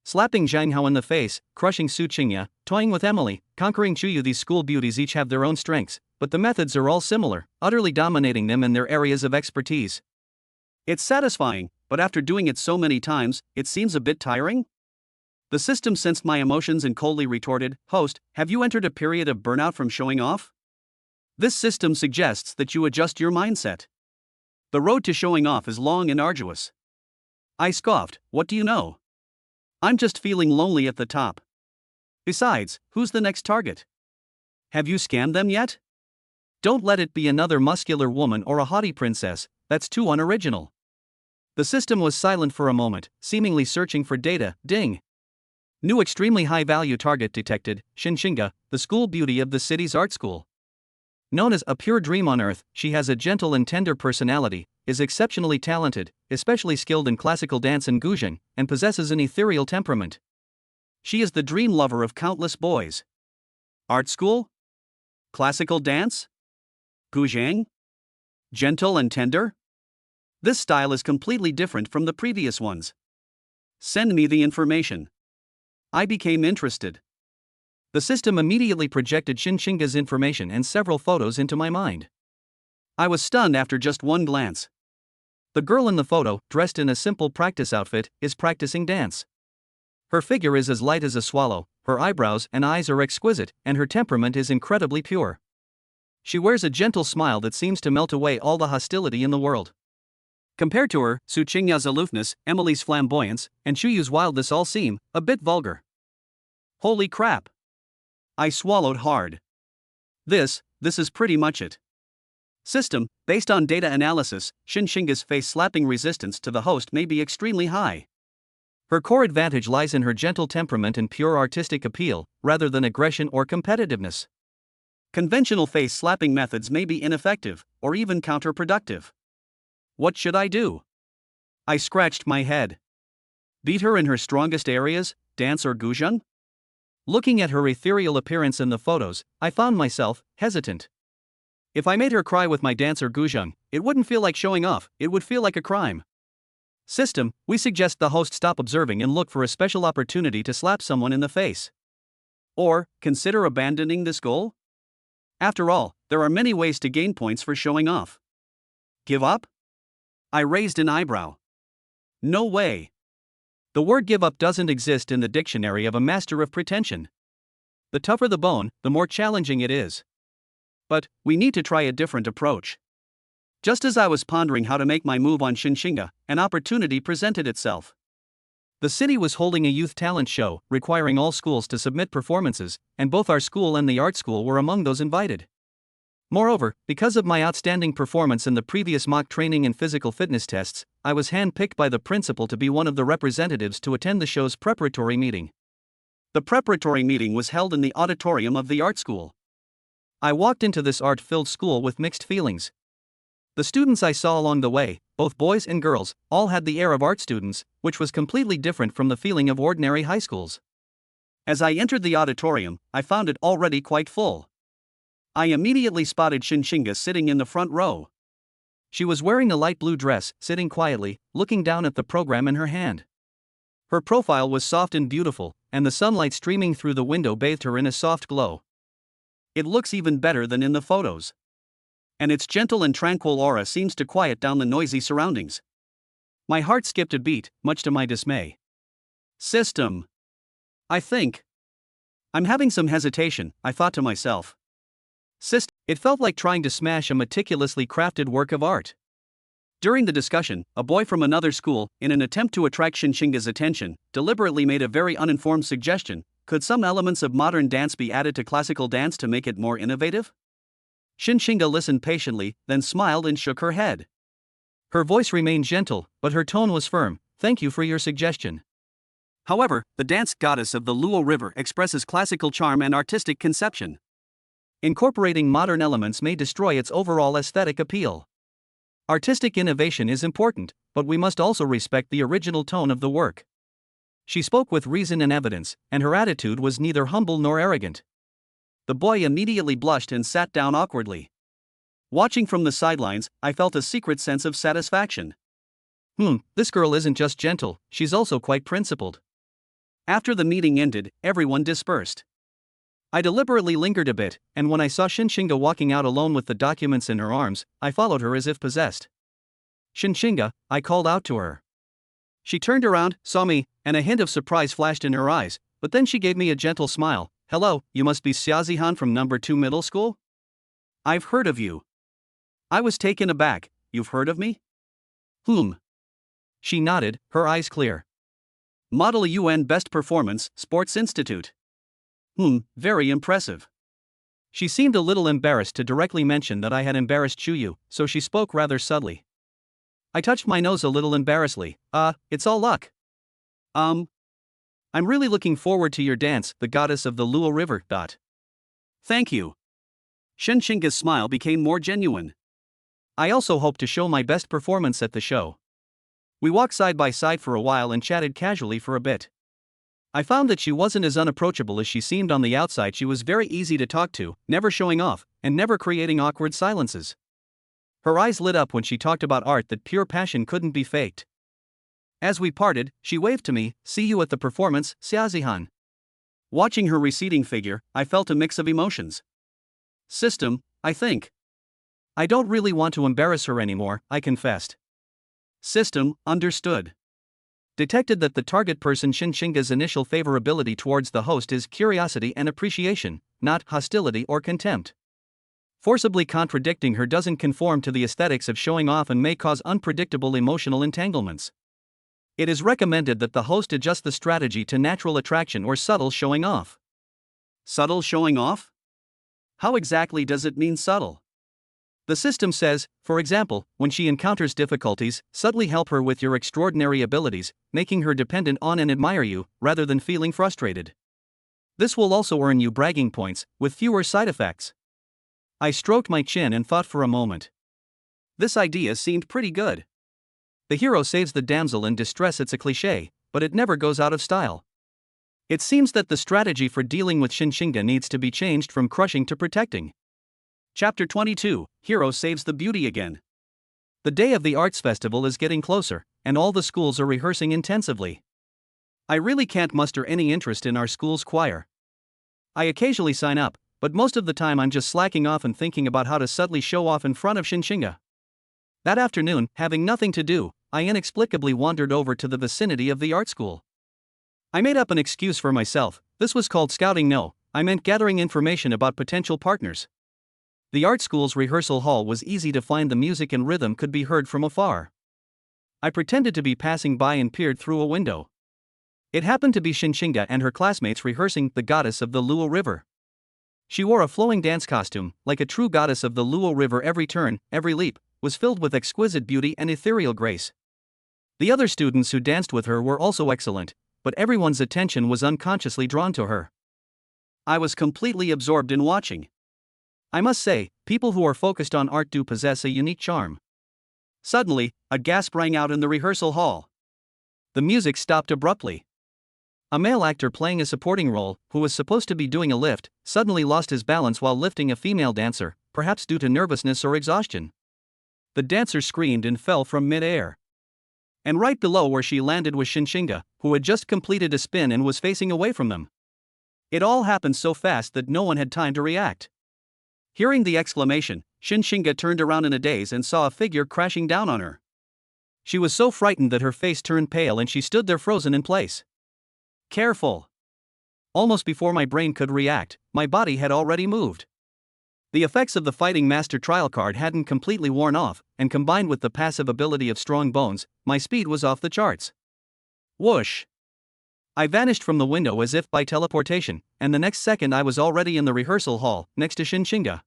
Slapping Zhang Hao in the face, crushing Su Qingya, toying with Emily, conquering Chuyu, these school beauties each have their own strengths, but the methods are all similar, utterly dominating them in their areas of expertise. It's satisfying, but after doing it so many times, it seems a bit tiring? The system sensed my emotions and coldly retorted, "Host, have you entered a period of burnout from showing off? This system suggests that you adjust your mindset. The road to showing off is long and arduous." I scoffed, "What do you know? I'm just feeling lonely at the top. Besides, who's the next target? Have you scanned them yet? Don't let it be another muscular woman or a haughty princess, that's too unoriginal." The system was silent for a moment, seemingly searching for data. Ding! New extremely high-value target detected. Shinshinga, the school beauty of the city's art school. Known as a pure dream on earth, she has a gentle and tender personality, is exceptionally talented, especially skilled in classical dance and guzheng, and possesses an ethereal temperament. She is the dream lover of countless boys. Art school? Classical dance? Guzheng? Gentle and tender? This style is completely different from the previous ones. Send me the information. I became interested. The system immediately projected Shinshinga's information and several photos into my mind. I was stunned after just one glance. The girl in the photo, dressed in a simple practice outfit, is practicing dance. Her figure is as light as a swallow, her eyebrows and eyes are exquisite, and her temperament is incredibly pure. She wears a gentle smile that seems to melt away all the hostility in the world. Compared to her, Su Qingya's aloofness, Emily's flamboyance, and Shuyu's wildness all seem a bit vulgar. Holy crap! I swallowed hard. This is pretty much it. System, based on data analysis, Shinshinga's face-slapping resistance to the host may be extremely high. Her core advantage lies in her gentle temperament and pure artistic appeal, rather than aggression or competitiveness. Conventional face-slapping methods may be ineffective, or even counterproductive. What should I do? I scratched my head. Beat her in her strongest areas, dance or guzheng? Looking at her ethereal appearance in the photos, I found myself hesitant. If I made her cry with my dance or guzheng, it wouldn't feel like showing off, it would feel like a crime. System, we suggest the host stop observing and look for a special opportunity to slap someone in the face. Or, consider abandoning this goal? After all, there are many ways to gain points for showing off. Give up? I raised an eyebrow. No way. The word give up doesn't exist in the dictionary of a master of pretension. The tougher the bone, the more challenging it is. But, we need to try a different approach. Just as I was pondering how to make my move on Shinshinga, an opportunity presented itself. The city was holding a youth talent show, requiring all schools to submit performances, and both our school and the art school were among those invited. Moreover, because of my outstanding performance in the previous mock training and physical fitness tests, I was handpicked by the principal to be one of the representatives to attend the show's preparatory meeting. The preparatory meeting was held in the auditorium of the art school. I walked into this art-filled school with mixed feelings. The students I saw along the way, both boys and girls, all had the air of art students, which was completely different from the feeling of ordinary high schools. As I entered the auditorium, I found it already quite full. I immediately spotted Shinshinga sitting in the front row. She was wearing a light blue dress, sitting quietly, looking down at the program in her hand. Her profile was soft and beautiful, and the sunlight streaming through the window bathed her in a soft glow. It looks even better than in the photos. And its gentle and tranquil aura seems to quiet down the noisy surroundings. My heart skipped a beat, much to my dismay. System. I think I'm having some hesitation, I thought to myself. It felt like trying to smash a meticulously crafted work of art. During the discussion, a boy from another school, in an attempt to attract Shinshinga's attention, deliberately made a very uninformed suggestion: could some elements of modern dance be added to classical dance to make it more innovative? Shinshinga listened patiently, then smiled and shook her head. Her voice remained gentle, but her tone was firm. Thank you for your suggestion. However, the dance goddess of the Luo River expresses classical charm and artistic conception. Incorporating modern elements may destroy its overall aesthetic appeal. Artistic innovation is important, but we must also respect the original tone of the work. She spoke with reason and evidence, and her attitude was neither humble nor arrogant. The boy immediately blushed and sat down awkwardly. Watching from the sidelines, I felt a secret sense of satisfaction. This girl isn't just gentle, she's also quite principled. After the meeting ended, everyone dispersed. I deliberately lingered a bit, and when I saw Shinshinga walking out alone with the documents in her arms, I followed her as if possessed. Shinshinga, I called out to her. She turned around, saw me, and a hint of surprise flashed in her eyes, but then she gave me a gentle smile. Hello, you must be Xiaozihan from number 2 middle school? I've heard of you. I was taken aback. You've heard of me? She nodded, her eyes clear. Model UN Best Performance, Sports Institute. Very impressive. She seemed a little embarrassed to directly mention that I had embarrassed Chuyu, so she spoke rather subtly. I touched my nose a little embarrassedly. It's all luck. I'm really looking forward to your dance, the goddess of the Luo River. Thank you. Shinxinga's smile became more genuine. I also hope to show my best performance at the show. We walked side by side for a while and chatted casually for a bit. I found that she wasn't as unapproachable as she seemed on the outside. She was very easy to talk to, never showing off, and never creating awkward silences. Her eyes lit up when she talked about art that pure passion couldn't be faked. As we parted, she waved to me, "See you at the performance, Xiaozihan." Watching her receding figure, I felt a mix of emotions. System, I think. I don't really want to embarrass her anymore, I confessed. System, understood. Detected that the target person Shinxinga's initial favorability towards the host is curiosity and appreciation, not hostility or contempt. Forcibly contradicting her doesn't conform to the aesthetics of showing off and may cause unpredictable emotional entanglements. It is recommended that the host adjust the strategy to natural attraction or subtle showing off. Subtle showing off? How exactly does it mean subtle? The system says, for example, when she encounters difficulties, subtly help her with your extraordinary abilities, making her dependent on and admire you, rather than feeling frustrated. This will also earn you bragging points, with fewer side effects. I stroked my chin and thought for a moment. This idea seemed pretty good. The hero saves the damsel in distress. It's a cliché, but it never goes out of style. It seems that the strategy for dealing with Shinxinga needs to be changed from crushing to protecting. Chapter 22, Hero Saves the Beauty Again. The day of the arts festival is getting closer, and all the schools are rehearsing intensively. I really can't muster any interest in our school's choir. I occasionally sign up, but most of the time I'm just slacking off and thinking about how to subtly show off in front of Shinxinga. That afternoon, having nothing to do, I inexplicably wandered over to the vicinity of the art school. I made up an excuse for myself. This was called scouting. No, I meant gathering information about potential partners. The art school's rehearsal hall was easy to find. The music and rhythm could be heard from afar. I pretended to be passing by and peered through a window. It happened to be Shinxinga and her classmates rehearsing the goddess of the Luo River. She wore a flowing dance costume, like a true goddess of the Luo River. Every turn, every leap, was filled with exquisite beauty and ethereal grace. The other students who danced with her were also excellent, but everyone's attention was unconsciously drawn to her. I was completely absorbed in watching. I must say, people who are focused on art do possess a unique charm. Suddenly, a gasp rang out in the rehearsal hall. The music stopped abruptly. A male actor playing a supporting role, who was supposed to be doing a lift, suddenly lost his balance while lifting a female dancer, perhaps due to nervousness or exhaustion. The dancer screamed and fell from mid-air. And right below where she landed was Shinxinga, who had just completed a spin and was facing away from them. It all happened so fast that no one had time to react. Hearing the exclamation, Shinxinga turned around in a daze and saw a figure crashing down on her. She was so frightened that her face turned pale and she stood there frozen in place. Careful! Almost before my brain could react, my body had already moved. The effects of the Fighting Master trial card hadn't completely worn off, and combined with the passive ability of Strong Bones, my speed was off the charts. Whoosh! I vanished from the window as if by teleportation, and the next second I was already in the rehearsal hall, next to Shinxinga.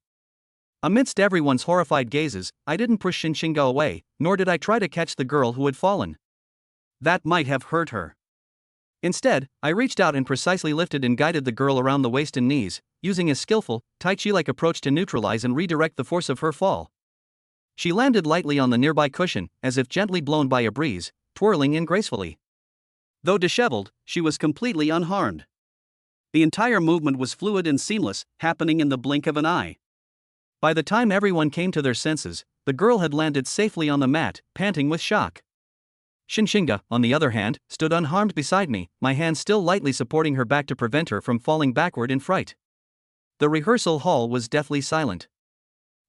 Amidst everyone's horrified gazes, I didn't push Shinxinga away, nor did I try to catch the girl who had fallen. That might have hurt her. Instead, I reached out and precisely lifted and guided the girl around the waist and knees, using a skillful, Tai Chi-like approach to neutralize and redirect the force of her fall. She landed lightly on the nearby cushion, as if gently blown by a breeze, twirling in gracefully. Though disheveled, she was completely unharmed. The entire movement was fluid and seamless, happening in the blink of an eye. By the time everyone came to their senses, the girl had landed safely on the mat, panting with shock. Shinxinga, on the other hand, stood unharmed beside me, my hand still lightly supporting her back to prevent her from falling backward in fright. The rehearsal hall was deathly silent.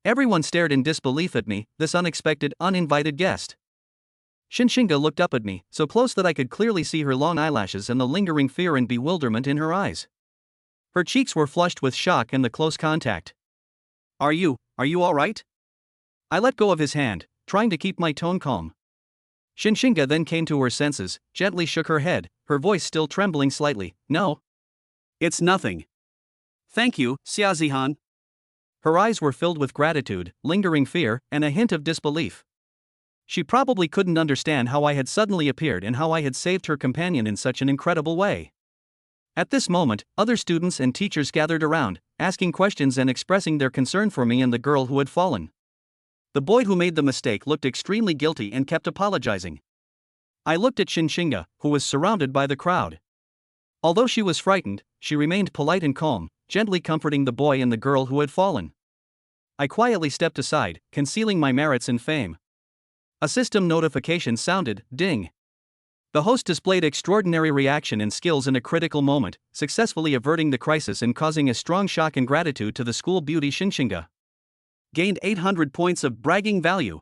Everyone stared in disbelief at me, this unexpected, uninvited guest. Shinxinga looked up at me, so close that I could clearly see her long eyelashes and the lingering fear and bewilderment in her eyes. Her cheeks were flushed with shock and the close contact. Are you all right? I let go of his hand, trying to keep my tone calm. Shinxinga then came to her senses, gently shook her head, her voice still trembling slightly. No. It's nothing. Thank you, Xiaozihan. Her eyes were filled with gratitude, lingering fear, and a hint of disbelief. She probably couldn't understand how I had suddenly appeared and how I had saved her companion in such an incredible way. At this moment, other students and teachers gathered around, asking questions and expressing their concern for me and the girl who had fallen. The boy who made the mistake looked extremely guilty and kept apologizing. I looked at Shinshinga, who was surrounded by the crowd. Although she was frightened, she remained polite and calm, gently comforting the boy and the girl who had fallen. I quietly stepped aside, concealing my merits and fame. A system notification sounded, ding. The host displayed extraordinary reaction and skills in a critical moment, successfully averting the crisis and causing a strong shock and gratitude to the school beauty Shinshinga. Gained 800 points of bragging value.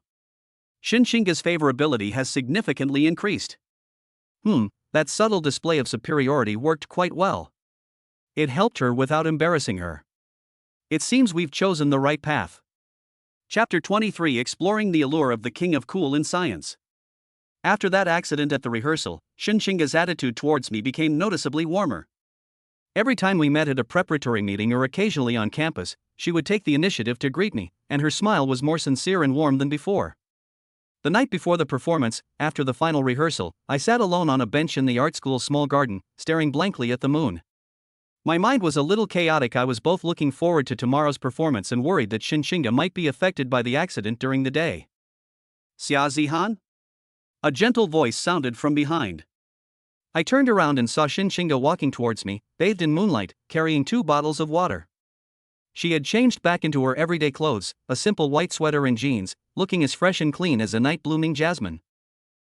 Shinshinga's favorability has significantly increased. That subtle display of superiority worked quite well. It helped her without embarrassing her. It seems we've chosen the right path. Chapter 23: Exploring the Allure of the King of Cool in Science. After that accident at the rehearsal, Shinshinga's attitude towards me became noticeably warmer. Every time we met at a preparatory meeting or occasionally on campus, she would take the initiative to greet me, and her smile was more sincere and warm than before. The night before the performance, after the final rehearsal, I sat alone on a bench in the art school's small garden, staring blankly at the moon. My mind was a little chaotic. I was both looking forward to tomorrow's performance and worried that Shinshinga might be affected by the accident during the day. "Xiaozihan?" A gentle voice sounded from behind. I turned around and saw Shinshinga walking towards me, bathed in moonlight, carrying 2 bottles of water. She had changed back into her everyday clothes, a simple white sweater and jeans, looking as fresh and clean as a night-blooming jasmine.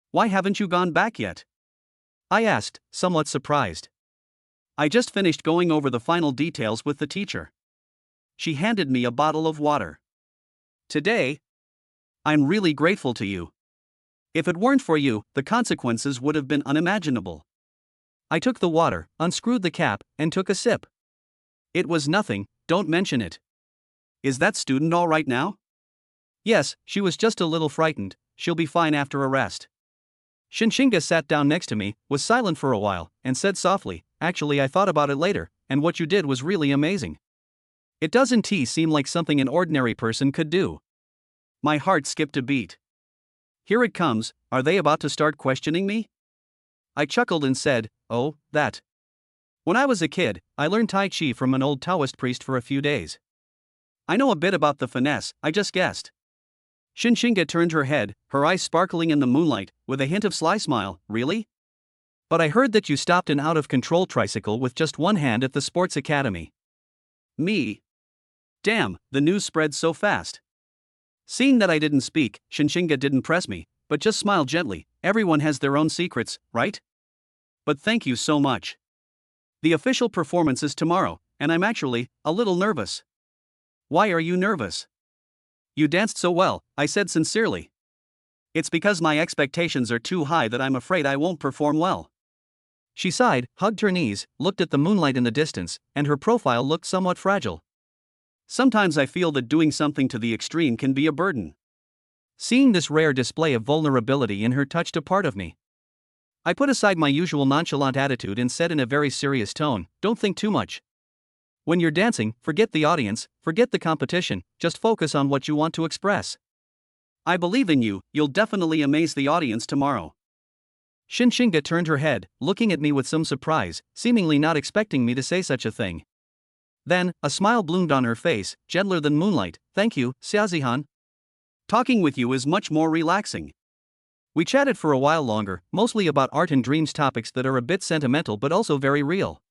"Why haven't you gone back yet?" I asked, somewhat surprised. "I just finished going over the final details with the teacher." She handed me a bottle of water. "Today? I'm really grateful to you. If it weren't for you, the consequences would have been unimaginable." I took the water, unscrewed the cap, and took a sip. "It was nothing, don't mention it." "Is that student all right now?" "Yes, she was just a little frightened, she'll be fine after a rest." Shinshinga sat down next to me, was silent for a while, and said softly, "Actually, I thought about it later, and what you did was really amazing. It doesn't seem like something an ordinary person could do." My heart skipped a beat. Here it comes, are they about to start questioning me? I chuckled and said, "Oh, that. When I was a kid, I learned Tai Chi from an old Taoist priest for a few days. I know a bit about the finesse, I just guessed." Shinshinga turned her head, her eyes sparkling in the moonlight, with a hint of sly smile. "Really? But I heard that you stopped an out-of-control tricycle with just one hand at the sports academy." "Me? Damn, the news spread so fast." Seeing that I didn't speak, Shinshinga didn't press me, but just smiled gently. "Everyone has their own secrets, right? But thank you so much. The official performance is tomorrow, and I'm actually a little nervous." "Why are you nervous?" "You danced so well," I said sincerely. "It's because my expectations are too high that I'm afraid I won't perform well." She sighed, hugged her knees, looked at the moonlight in the distance, and her profile looked somewhat fragile. "Sometimes I feel that doing something to the extreme can be a burden." Seeing this rare display of vulnerability in her touched a part of me. I put aside my usual nonchalant attitude and said in a very serious tone, "Don't think too much. When you're dancing, forget the audience, forget the competition, just focus on what you want to express. I believe in you, you'll definitely amaze the audience tomorrow." Shinshinga turned her head, looking at me with some surprise, seemingly not expecting me to say such a thing. Then, a smile bloomed on her face, gentler than moonlight. "Thank you, Xiaozihan. Talking with you is much more relaxing." We chatted for a while longer, mostly about art and dreams, topics that are a bit sentimental but also very real.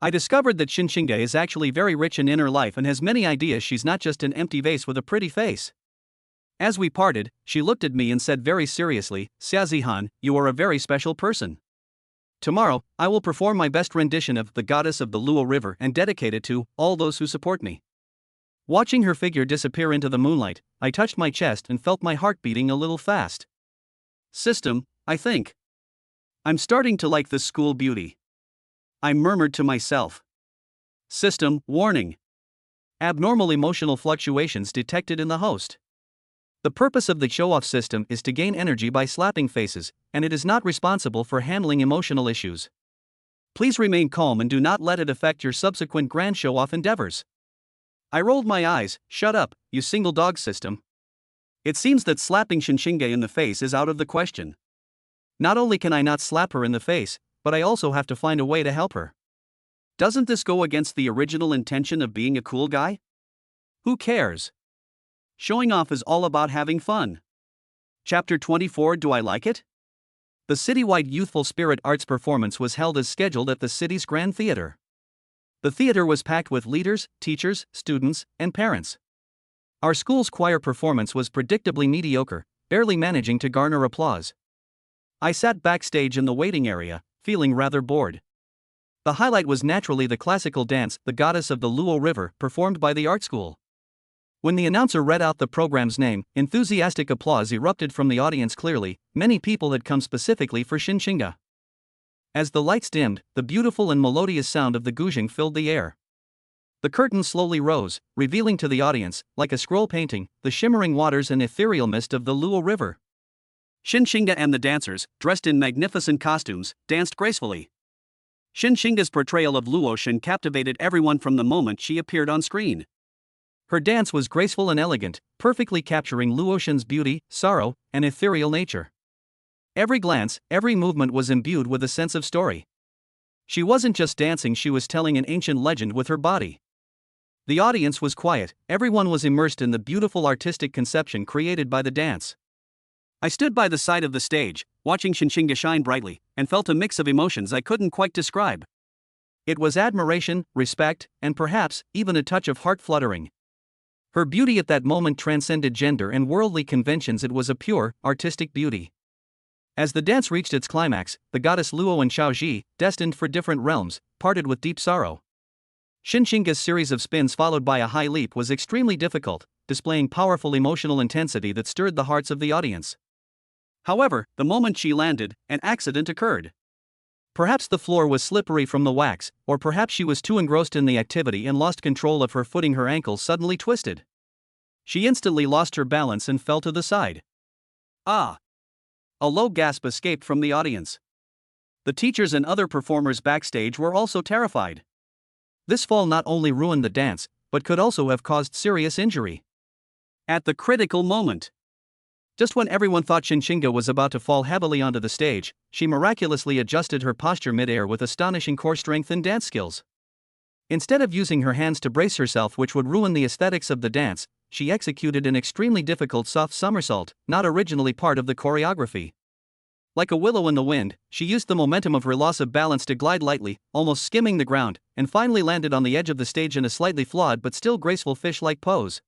I discovered that Shinshinga is actually very rich in inner life and has many ideas. She's not just an empty vase with a pretty face. As we parted, she looked at me and said very seriously, "Xiaozihan, you are a very special person. Tomorrow, I will perform my best rendition of The Goddess of the Luo River and dedicate it to all those who support me." Watching her figure disappear into the moonlight, I touched my chest and felt my heart beating a little fast. System, I think. I'm starting to like this school beauty. I murmured to myself. System, warning. Abnormal emotional fluctuations detected in the host. The purpose of the show-off system is to gain energy by slapping faces, and it is not responsible for handling emotional issues. Please remain calm and do not let it affect your subsequent grand show-off endeavors. I rolled my eyes. Shut up, you single dog system. It seems that slapping Shinshinga in the face is out of the question. Not only can I not slap her in the face, but I also have to find a way to help her. Doesn't this go against the original intention of being a cool guy? Who cares? Showing off is all about having fun. Chapter 24. Do I like it? The citywide Youthful Spirit Arts performance was held as scheduled at the city's Grand Theater. The theater was packed with leaders, teachers, students, and parents. Our school's choir performance was predictably mediocre, barely managing to garner applause. I sat backstage in the waiting area, feeling rather bored. The highlight was naturally the classical dance, The Goddess of the Luo River, performed by the art school. When the announcer read out the program's name, enthusiastic applause erupted from the audience. Clearly, many people had come specifically for Shinshinga. As the lights dimmed, the beautiful and melodious sound of the guzheng filled the air. The curtain slowly rose, revealing to the audience, like a scroll painting, the shimmering waters and ethereal mist of the Luo River. Shinshinga and the dancers, dressed in magnificent costumes, danced gracefully. Shinshinga's portrayal of Luoshan captivated everyone from the moment she appeared on screen. Her dance was graceful and elegant, perfectly capturing Luoshan's beauty, sorrow, and ethereal nature. Every glance, every movement was imbued with a sense of story. She wasn't just dancing, she was telling an ancient legend with her body. The audience was quiet, everyone was immersed in the beautiful artistic conception created by the dance. I stood by the side of the stage, watching Shinshinga shine brightly, and felt a mix of emotions I couldn't quite describe. It was admiration, respect, and perhaps even a touch of heart fluttering. Her beauty at that moment transcended gender and worldly conventions. It was a pure, artistic beauty. As the dance reached its climax, the goddess Luo and Xiaoji, destined for different realms, parted with deep sorrow. Shinshinga's series of spins followed by a high leap was extremely difficult, displaying powerful emotional intensity that stirred the hearts of the audience. However, the moment she landed, an accident occurred. Perhaps the floor was slippery from the wax, or perhaps she was too engrossed in the activity and lost control of her footing. Her ankle suddenly twisted. She instantly lost her balance and fell to the side. Ah! A low gasp escaped from the audience. The teachers and other performers backstage were also terrified. This fall not only ruined the dance, but could also have caused serious injury. At the critical moment, just when everyone thought Shinshinga was about to fall heavily onto the stage, she miraculously adjusted her posture mid-air with astonishing core strength and dance skills. Instead of using her hands to brace herself, which would ruin the aesthetics of the dance, she executed an extremely difficult soft somersault, not originally part of the choreography. Like a willow in the wind, she used the momentum of her loss of balance to glide lightly, almost skimming the ground, and finally landed on the edge of the stage in a slightly flawed but still graceful fish-like pose.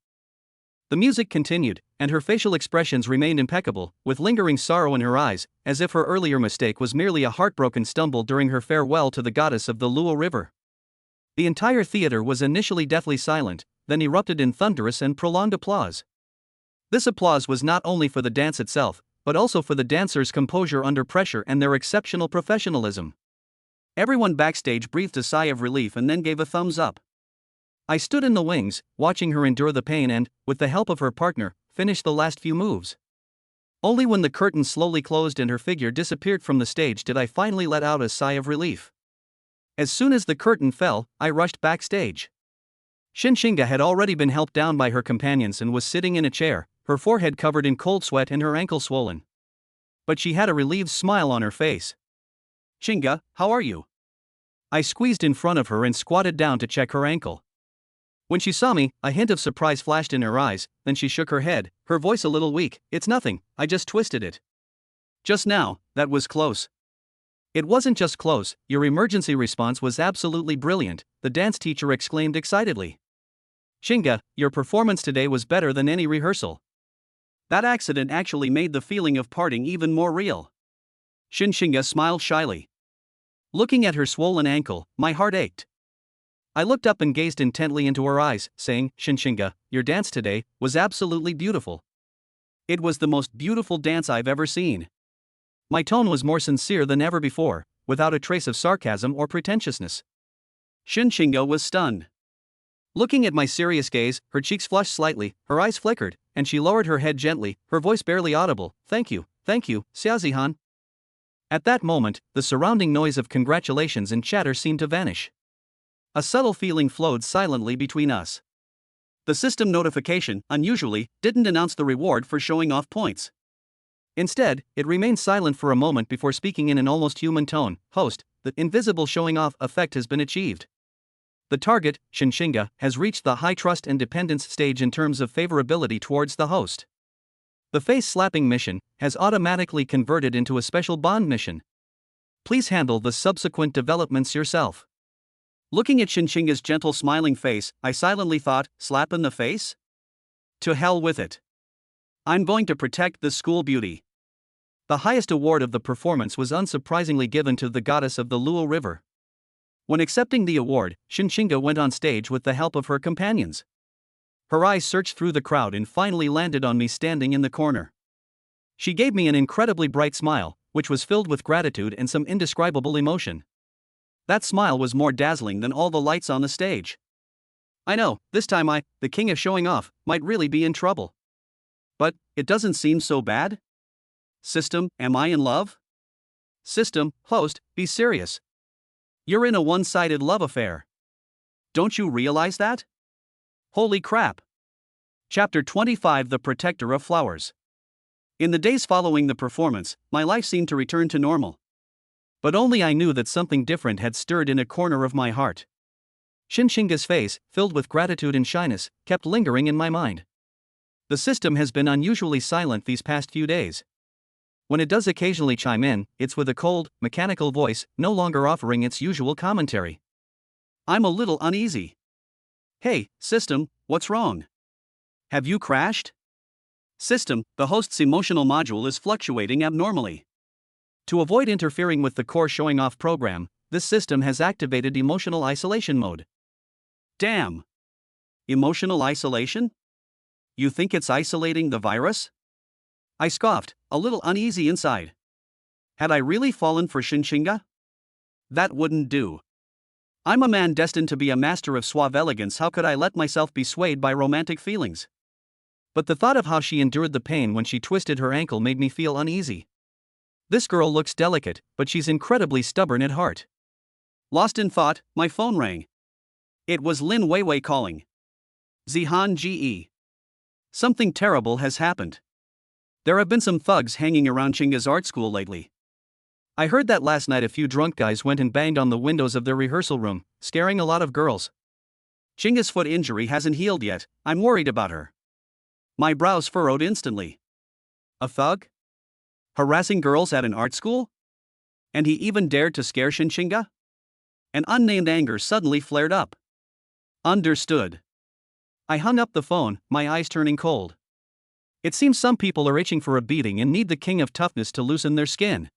The music continued, and her facial expressions remained impeccable, with lingering sorrow in her eyes, as if her earlier mistake was merely a heartbroken stumble during her farewell to the goddess of the Luo River. The entire theater was initially deathly silent, then erupted in thunderous and prolonged applause. This applause was not only for the dance itself, but also for the dancers' composure under pressure and their exceptional professionalism. Everyone backstage breathed a sigh of relief and then gave a thumbs up. I stood in the wings, watching her endure the pain and, with the help of her partner, finish the last few moves. Only when the curtain slowly closed and her figure disappeared from the stage did I finally let out a sigh of relief. As soon as the curtain fell, I rushed backstage. Shinshinga had already been helped down by her companions and was sitting in a chair, her forehead covered in cold sweat and her ankle swollen. But she had a relieved smile on her face. "Shinga, how are you?" I squeezed in front of her and squatted down to check her ankle. When she saw me, a hint of surprise flashed in her eyes, then she shook her head, her voice a little weak. "It's nothing, I just twisted it." "Just now, that was close." "It wasn't just close, your emergency response was absolutely brilliant," the dance teacher exclaimed excitedly. "Shinga, your performance today was better than any rehearsal." That accident actually made the feeling of parting even more real. Shinshinga smiled shyly. Looking at her swollen ankle, my heart ached. I looked up and gazed intently into her eyes, saying, "Shinshinga, your dance today was absolutely beautiful. It was the most beautiful dance I've ever seen." My tone was more sincere than ever before, without a trace of sarcasm or pretentiousness. Shinshinga was stunned. Looking at my serious gaze, her cheeks flushed slightly, her eyes flickered, and she lowered her head gently, her voice barely audible. Thank you, Xiaozihan." At that moment, the surrounding noise of congratulations and chatter seemed to vanish. A subtle feeling flowed silently between us. The system notification, unusually, didn't announce the reward for showing off points. Instead, it remained silent for a moment before speaking in an almost human tone. Host, the invisible showing off effect has been achieved. The target, Shinshinga, has reached the high trust and dependence stage in terms of favorability towards the host. The face-slapping mission has automatically converted into a special bond mission. Please handle the subsequent developments yourself. Looking at Shinshinga's gentle smiling face, I silently thought, slap in the face? To hell with it. I'm going to protect the school beauty. The highest award of the performance was unsurprisingly given to the goddess of the Luo River. When accepting the award, Shinshinga went on stage with the help of her companions. Her eyes searched through the crowd and finally landed on me standing in the corner. She gave me an incredibly bright smile, which was filled with gratitude and some indescribable emotion. That smile was more dazzling than all the lights on the stage. I know, this time I, the king of showing off, might really be in trouble. But it doesn't seem so bad. System, am I in love? System, host, be serious. You're in a one-sided love affair. Don't you realize that? Holy crap. Chapter 25 The Protector of Flowers. In the days following the performance, my life seemed to return to normal. But only I knew that something different had stirred in a corner of my heart. Shinshinga's face, filled with gratitude and shyness, kept lingering in my mind. The system has been unusually silent these past few days. When it does occasionally chime in, it's with a cold, mechanical voice, no longer offering its usual commentary. I'm a little uneasy. Hey, system, what's wrong? Have you crashed? System, the host's emotional module is fluctuating abnormally. To avoid interfering with the core showing off program, this system has activated emotional isolation mode. Damn! Emotional isolation? You think it's isolating the virus? I scoffed, a little uneasy inside. Had I really fallen for Shinshinga? That wouldn't do. I'm a man destined to be a master of suave elegance. How could I let myself be swayed by romantic feelings? But the thought of how she endured the pain when she twisted her ankle made me feel uneasy. This girl looks delicate, but she's incredibly stubborn at heart. Lost in thought, my phone rang. It was Lin Weiwei calling. Zihan Ge. Something terrible has happened. There have been some thugs hanging around Chinga's art school lately. I heard that last night a few drunk guys went and banged on the windows of their rehearsal room, scaring a lot of girls. Chinga's foot injury hasn't healed yet. I'm worried about her. My brows furrowed instantly. A thug? Harassing girls at an art school? And he even dared to scare Shinshinga? An unnamed anger suddenly flared up. Understood. I hung up the phone, my eyes turning cold. It seems some people are itching for a beating and need the king of toughness to loosen their skin.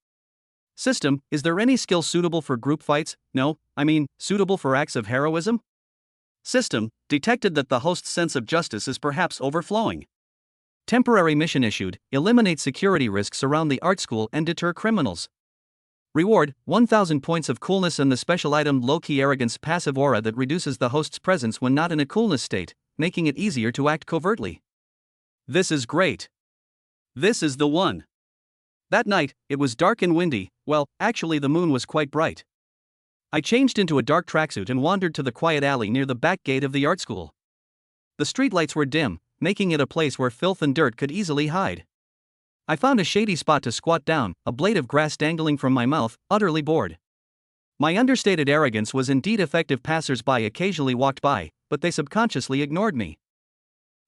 System, is there any skill suitable for group fights? No, I mean, suitable for acts of heroism? System, detected that the host's sense of justice is perhaps overflowing. Temporary mission issued, eliminate security risks around the art school and deter criminals. Reward, 1000 points of coolness and the special item low-key arrogance passive aura that reduces the host's presence when not in a coolness state, making it easier to act covertly. This is great. This is the one. That night, it was dark and windy. Well, actually the moon was quite bright. I changed into a dark tracksuit and wandered to the quiet alley near the back gate of the art school. The streetlights were dim, making it a place where filth and dirt could easily hide. I found a shady spot to squat down, a blade of grass dangling from my mouth, utterly bored. My understated arrogance was indeed effective. Passers-by occasionally walked by, but they subconsciously ignored me.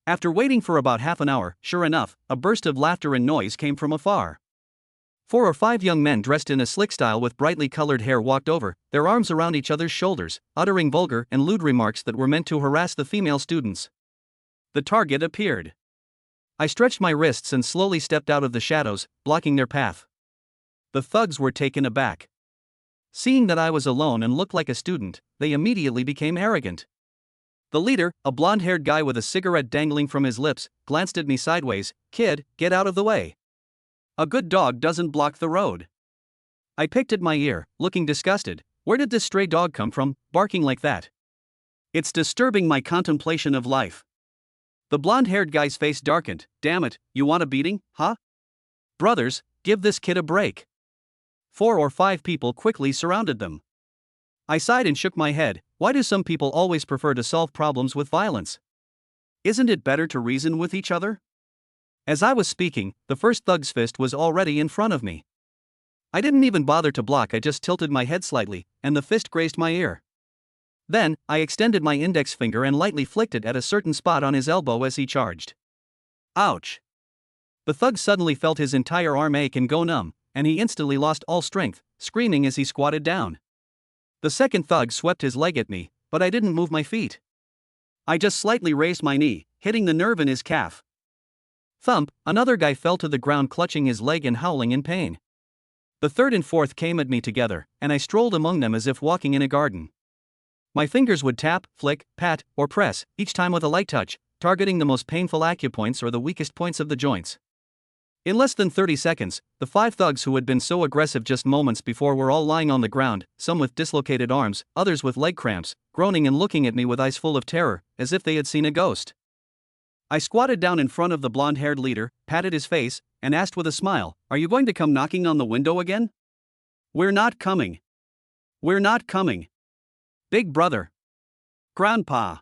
After waiting for about half an hour, sure enough, a burst of laughter and noise came from afar. 4 or 5 young men dressed in a slick style with brightly colored hair walked over, their arms around each other's shoulders, uttering vulgar and lewd remarks that were meant to harass the female students. The target appeared. I stretched my wrists and slowly stepped out of the shadows, blocking their path. The thugs were taken aback. Seeing that I was alone and looked like a student, they immediately became arrogant. The leader, a blonde-haired guy with a cigarette dangling from his lips, glanced at me sideways. Kid, get out of the way. A good dog doesn't block the road. I picked at my ear, looking disgusted. Where did this stray dog come from, barking like that? It's disturbing my contemplation of life. The blonde-haired guy's face darkened. Damn it, you want a beating, huh? Brothers, give this kid a break. 4 or 5 people quickly surrounded them. I sighed and shook my head. Why do some people always prefer to solve problems with violence? Isn't it better to reason with each other? As I was speaking, the first thug's fist was already in front of me. I didn't even bother to block, I just tilted my head slightly, and the fist grazed my ear. Then, I extended my index finger and lightly flicked it at a certain spot on his elbow as he charged. Ouch! The thug suddenly felt his entire arm ache and go numb, and he instantly lost all strength, screaming as he squatted down. The second thug swept his leg at me, but I didn't move my feet. I just slightly raised my knee, hitting the nerve in his calf. Thump, another guy fell to the ground clutching his leg and howling in pain. The third and fourth came at me together, and I strolled among them as if walking in a garden. My fingers would tap, flick, pat, or press, each time with a light touch, targeting the most painful acupoints or the weakest points of the joints. In less than 30 seconds, the 5 thugs who had been so aggressive just moments before were all lying on the ground, some with dislocated arms, others with leg cramps, groaning and looking at me with eyes full of terror, as if they had seen a ghost. I squatted down in front of the blonde-haired leader, patted his face, and asked with a smile, "Are you going to come knocking on the window again?" "We're not coming. We're not coming. Big brother. Grandpa.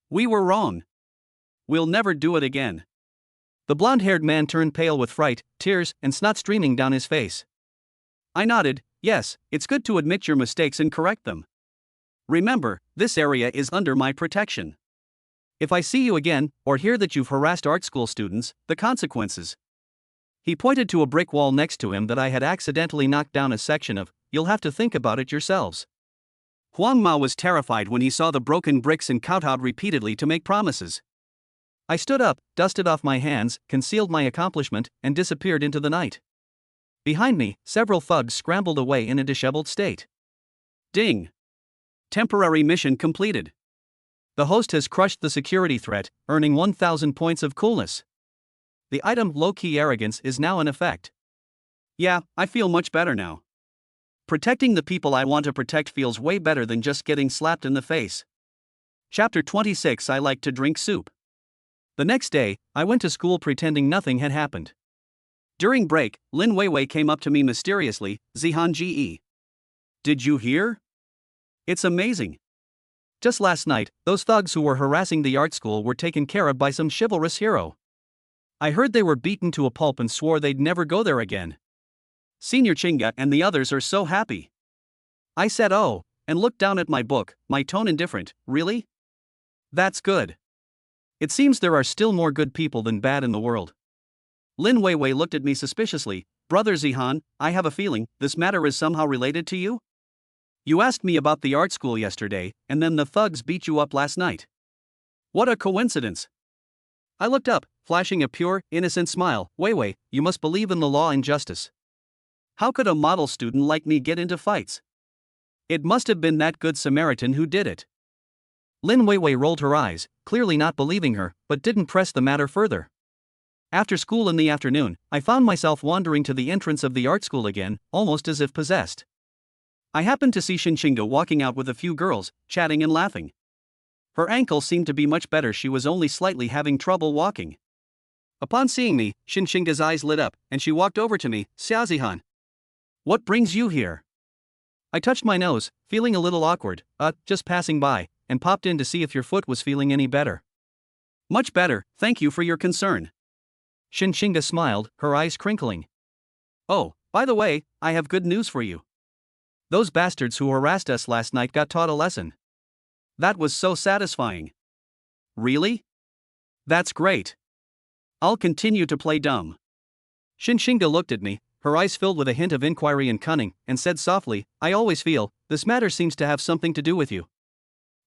We were wrong. We'll never do it again." The blonde-haired man turned pale with fright, tears, and snot streaming down his face. I nodded, "Yes, it's good to admit your mistakes and correct them. Remember, this area is under my protection. If I see you again, or hear that you've harassed art school students, the consequences." He pointed to a brick wall next to him that I had accidentally knocked down a section of. "You'll have to think about it yourselves." Huang Mao was terrified when he saw the broken bricks and kowtowed repeatedly to make promises. I stood up, dusted off my hands, concealed my accomplishment, and disappeared into the night. Behind me, several thugs scrambled away in a disheveled state. Ding! Temporary mission completed. The host has crushed the security threat, earning 1,000 points of coolness. The item low-key arrogance is now in effect. Yeah, I feel much better now. Protecting the people I want to protect feels way better than just getting slapped in the face. Chapter 26. I like to drink soup. The next day, I went to school pretending nothing had happened. During break, Lin Weiwei came up to me mysteriously, "Zihan Ge. Did you hear? It's amazing. Just last night, those thugs who were harassing the art school were taken care of by some chivalrous hero. I heard they were beaten to a pulp and swore they'd never go there again. Senior Chinga and the others are so happy." I said oh, and looked down at my book, my tone indifferent. "Really? That's good. It seems there are still more good people than bad in the world." Lin Weiwei looked at me suspiciously. "Brother Zihan, I have a feeling this matter is somehow related to you? You asked me about the art school yesterday, and then the thugs beat you up last night. What a coincidence." I looked up, flashing a pure, innocent smile. "Weiwei, you must believe in the law and justice. How could a model student like me get into fights? It must have been that good Samaritan who did it." Lin Weiwei rolled her eyes, clearly not believing her, but didn't press the matter further. After school in the afternoon, I found myself wandering to the entrance of the art school again, almost as if possessed. I happened to see Shinshinga walking out with a few girls, chatting and laughing. Her ankle seemed to be much better, she was only slightly having trouble walking. Upon seeing me, Shinshinga's eyes lit up, and she walked over to me. "Xiaozihan. What brings you here?" I touched my nose, feeling a little awkward. Just passing by, and popped in to see if your foot was feeling any better." "Much better, thank you for your concern." Shinshinga smiled, her eyes crinkling. "Oh, by the way, I have good news for you. Those bastards who harassed us last night got taught a lesson. That was so satisfying." "Really? That's great. I'll continue to play dumb." Shinshinga looked at me, her eyes filled with a hint of inquiry and cunning, and said softly, "I always feel, this matter seems to have something to do with you.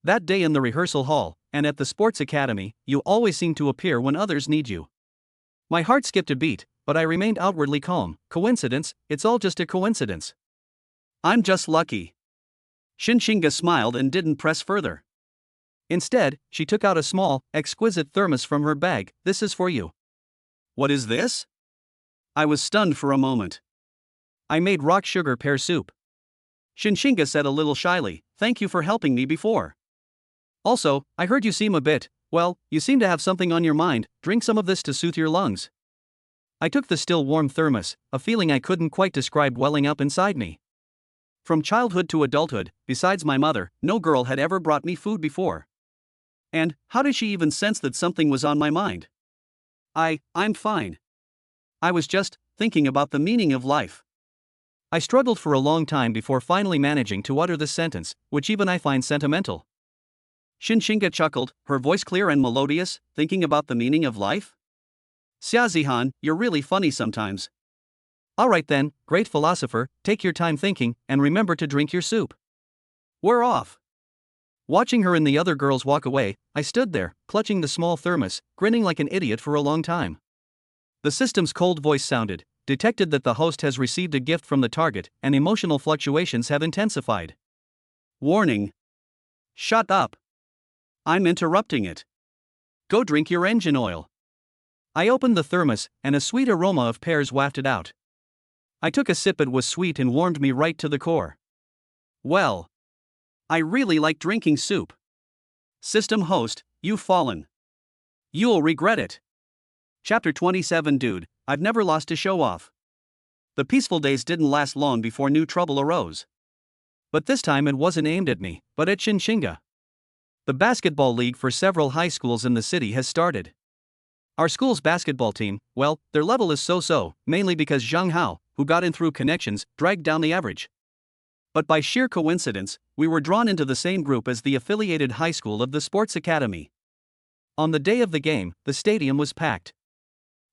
That day in the rehearsal hall, and at the sports academy, you always seem to appear when others need you." My heart skipped a beat, but I remained outwardly calm. "Coincidence? It's all just a coincidence. I'm just lucky." Shinshinga smiled and didn't press further. Instead, she took out a small, exquisite thermos from her bag. "This is for you." "What is this?" I was stunned for a moment. "I made rock sugar pear soup." Shinshinga said a little shyly, "Thank you for helping me before. Also, I heard you seem a bit, well, you seem to have something on your mind. Drink some of this to soothe your lungs." I took the still warm thermos, a feeling I couldn't quite describe welling up inside me. From childhood to adulthood, besides my mother, no girl had ever brought me food before. And how did she even sense that something was on my mind? I'm fine. I was just thinking about the meaning of life. I struggled for a long time before finally managing to utter this sentence, which even I find sentimental. Shinshinga chuckled, her voice clear and melodious, thinking about the meaning of life? Xiaozihan, you're really funny sometimes. Alright then, great philosopher, take your time thinking, and remember to drink your soup. We're off. Watching her and the other girls walk away, I stood there, clutching the small thermos, grinning like an idiot for a long time. The system's cold voice sounded, detected that the host has received a gift from the target, and emotional fluctuations have intensified. Warning. Shut up. I'm interrupting it. Go drink your engine oil. I opened the thermos, and a sweet aroma of pears wafted out. I took a sip. It was sweet and warmed me right to the core. Well, I really like drinking soup. System host, you've fallen. You'll regret it. Chapter 27. Dude, I've never lost to show off. The peaceful days didn't last long before new trouble arose. But this time it wasn't aimed at me, but at Shinshinga. The basketball league for several high schools in the city has started. Our school's basketball team, well, their level is so-so, mainly because Zhang Hao, who got in through connections, dragged down the average. But by sheer coincidence, we were drawn into the same group as the affiliated high school of the sports academy. On the day of the game, the stadium was packed.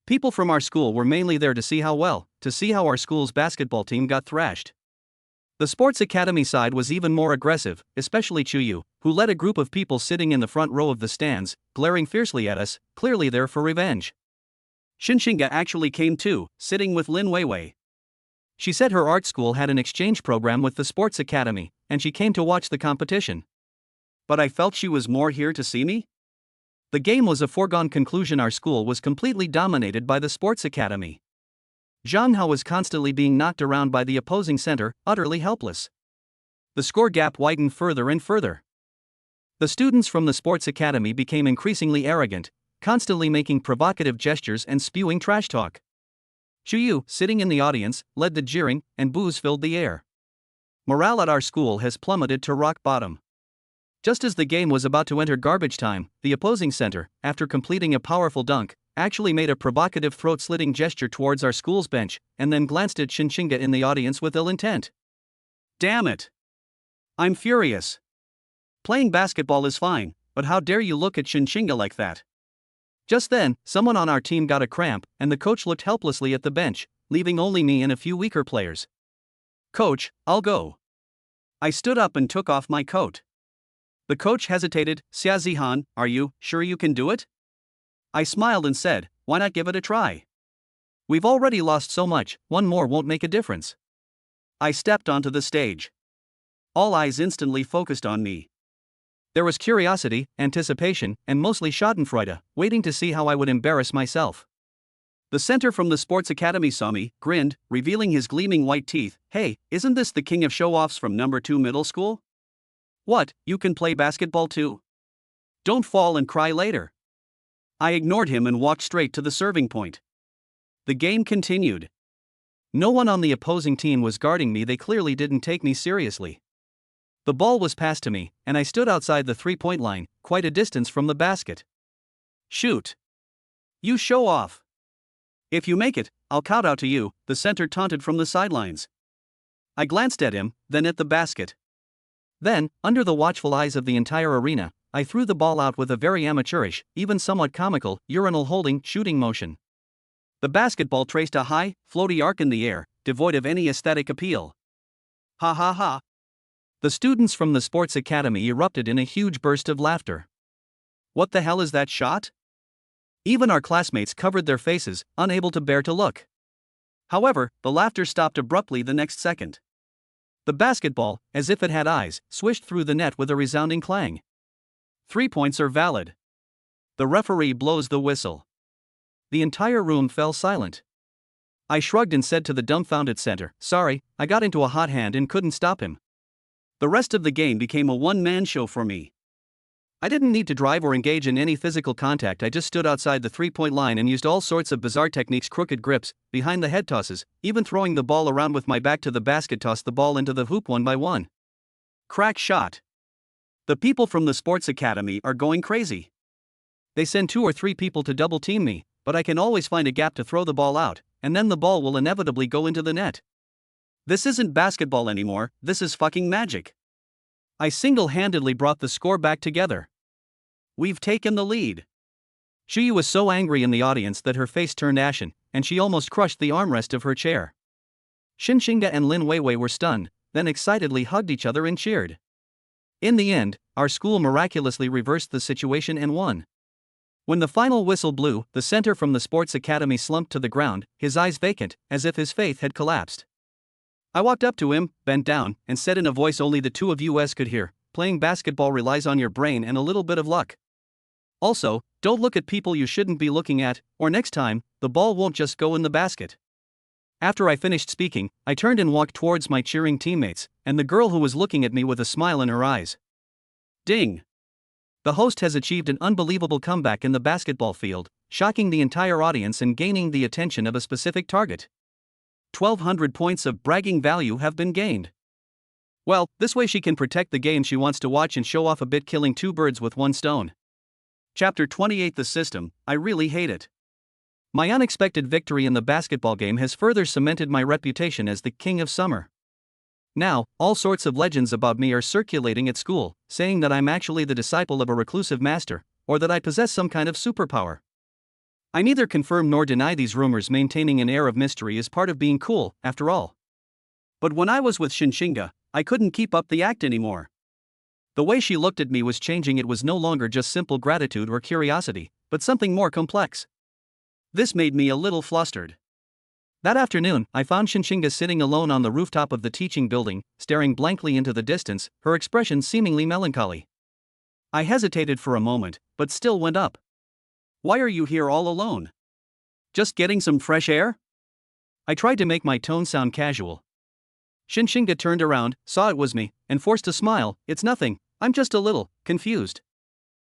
People from our school were mainly there to see how our school's basketball team got thrashed. The sports academy side was even more aggressive, especially Chuyu, who led a group of people sitting in the front row of the stands, glaring fiercely at us, clearly there for revenge. Shinshinga actually came too, sitting with Lin Weiwei. She said her art school had an exchange program with the sports academy, and she came to watch the competition. But I felt she was more here to see me? The game was a foregone conclusion. Our school was completely dominated by the sports academy. Zhang Hao was constantly being knocked around by the opposing center, utterly helpless. The score gap widened further and further. The students from the sports academy became increasingly arrogant, constantly making provocative gestures and spewing trash talk. Chuyu, sitting in the audience, led the jeering, and boos filled the air. Morale at our school has plummeted to rock bottom. Just as the game was about to enter garbage time, the opposing center, after completing a powerful dunk, actually made a provocative throat-slitting gesture towards our school's bench, and then glanced at Shinshinga in the audience with ill intent. Damn it! I'm furious. Playing basketball is fine, but how dare you look at Shinshinga like that? Just then, someone on our team got a cramp, and the coach looked helplessly at the bench, leaving only me and a few weaker players. Coach, I'll go. I stood up and took off my coat. The coach hesitated. Xiaozihan, are you sure you can do it? I smiled and said, why not give it a try? We've already lost so much, one more won't make a difference. I stepped onto the stage. All eyes instantly focused on me. There was curiosity, anticipation, and mostly schadenfreude, waiting to see how I would embarrass myself. The center from the sports academy saw me, grinned, revealing his gleaming white teeth. Hey, isn't this the king of show-offs from number 2 middle school? What, you can play basketball too? Don't fall and cry later. I ignored him and walked straight to the serving point. The game continued. No one on the opposing team was guarding me. They clearly didn't take me seriously. The ball was passed to me, and I stood outside the three-point line, quite a distance from the basket. Shoot. You show off. If you make it, I'll count out to you, the center taunted from the sidelines. I glanced at him, then at the basket. Then, under the watchful eyes of the entire arena, I threw the ball out with a very amateurish, even somewhat comical, urinal holding, shooting motion. The basketball traced a high, floaty arc in the air, devoid of any aesthetic appeal. Ha ha ha. The students from the sports academy erupted in a huge burst of laughter. What the hell is that shot? Even our classmates covered their faces, unable to bear to look. However, the laughter stopped abruptly the next second. The basketball, as if it had eyes, swished through the net with a resounding clang. 3 points are valid. The referee blows the whistle. The entire room fell silent. I shrugged and said to the dumbfounded center, sorry, I got into a hot hand and couldn't stop him. The rest of the game became a one-man show for me. I didn't need to drive or engage in any physical contact. I just stood outside the three-point line and used all sorts of bizarre techniques, crooked grips, behind the head tosses, even throwing the ball around with my back to the basket, tossed the ball into the hoop one by one. Crack shot. The people from the sports academy are going crazy. They send 2 or 3 people to double team me, but I can always find a gap to throw the ball out, and then the ball will inevitably go into the net. This isn't basketball anymore, this is fucking magic. I single-handedly brought the score back together. We've taken the lead. Shuyu was so angry in the audience that her face turned ashen, and she almost crushed the armrest of her chair. Xinxinga and Lin Weiwei were stunned, then excitedly hugged each other and cheered. In the end, our school miraculously reversed the situation and won. When the final whistle blew, the center from the sports academy slumped to the ground, his eyes vacant, as if his faith had collapsed. I walked up to him, bent down, and said in a voice only the two of us could hear, "Playing basketball relies on your brain and a little bit of luck. Also, don't look at people you shouldn't be looking at, or next time, the ball won't just go in the basket." After I finished speaking, I turned and walked towards my cheering teammates, and the girl who was looking at me with a smile in her eyes. Ding! The host has achieved an unbelievable comeback in the basketball field, shocking the entire audience and gaining the attention of a specific target. 1,200 points of bragging value have been gained. Well, this way she can protect the game she wants to watch and show off a bit, killing 2 birds with 1 stone. Chapter 28. The system, I really hate it. My unexpected victory in the basketball game has further cemented my reputation as the king of summer. Now, all sorts of legends about me are circulating at school, saying that I'm actually the disciple of a reclusive master, or that I possess some kind of superpower. I neither confirm nor deny these rumors. Maintaining an air of mystery is part of being cool, after all. But when I was with Xinxinga, I couldn't keep up the act anymore. The way she looked at me was changing. It was no longer just simple gratitude or curiosity, but something more complex. This made me a little flustered. That afternoon, I found Xinxinga sitting alone on the rooftop of the teaching building, staring blankly into the distance, her expression seemingly melancholy. I hesitated for a moment, but still went up. "Why are you here all alone? Just getting some fresh air?" I tried to make my tone sound casual. Xinxinga turned around, saw it was me, and forced a smile. "It's nothing, I'm just a little confused."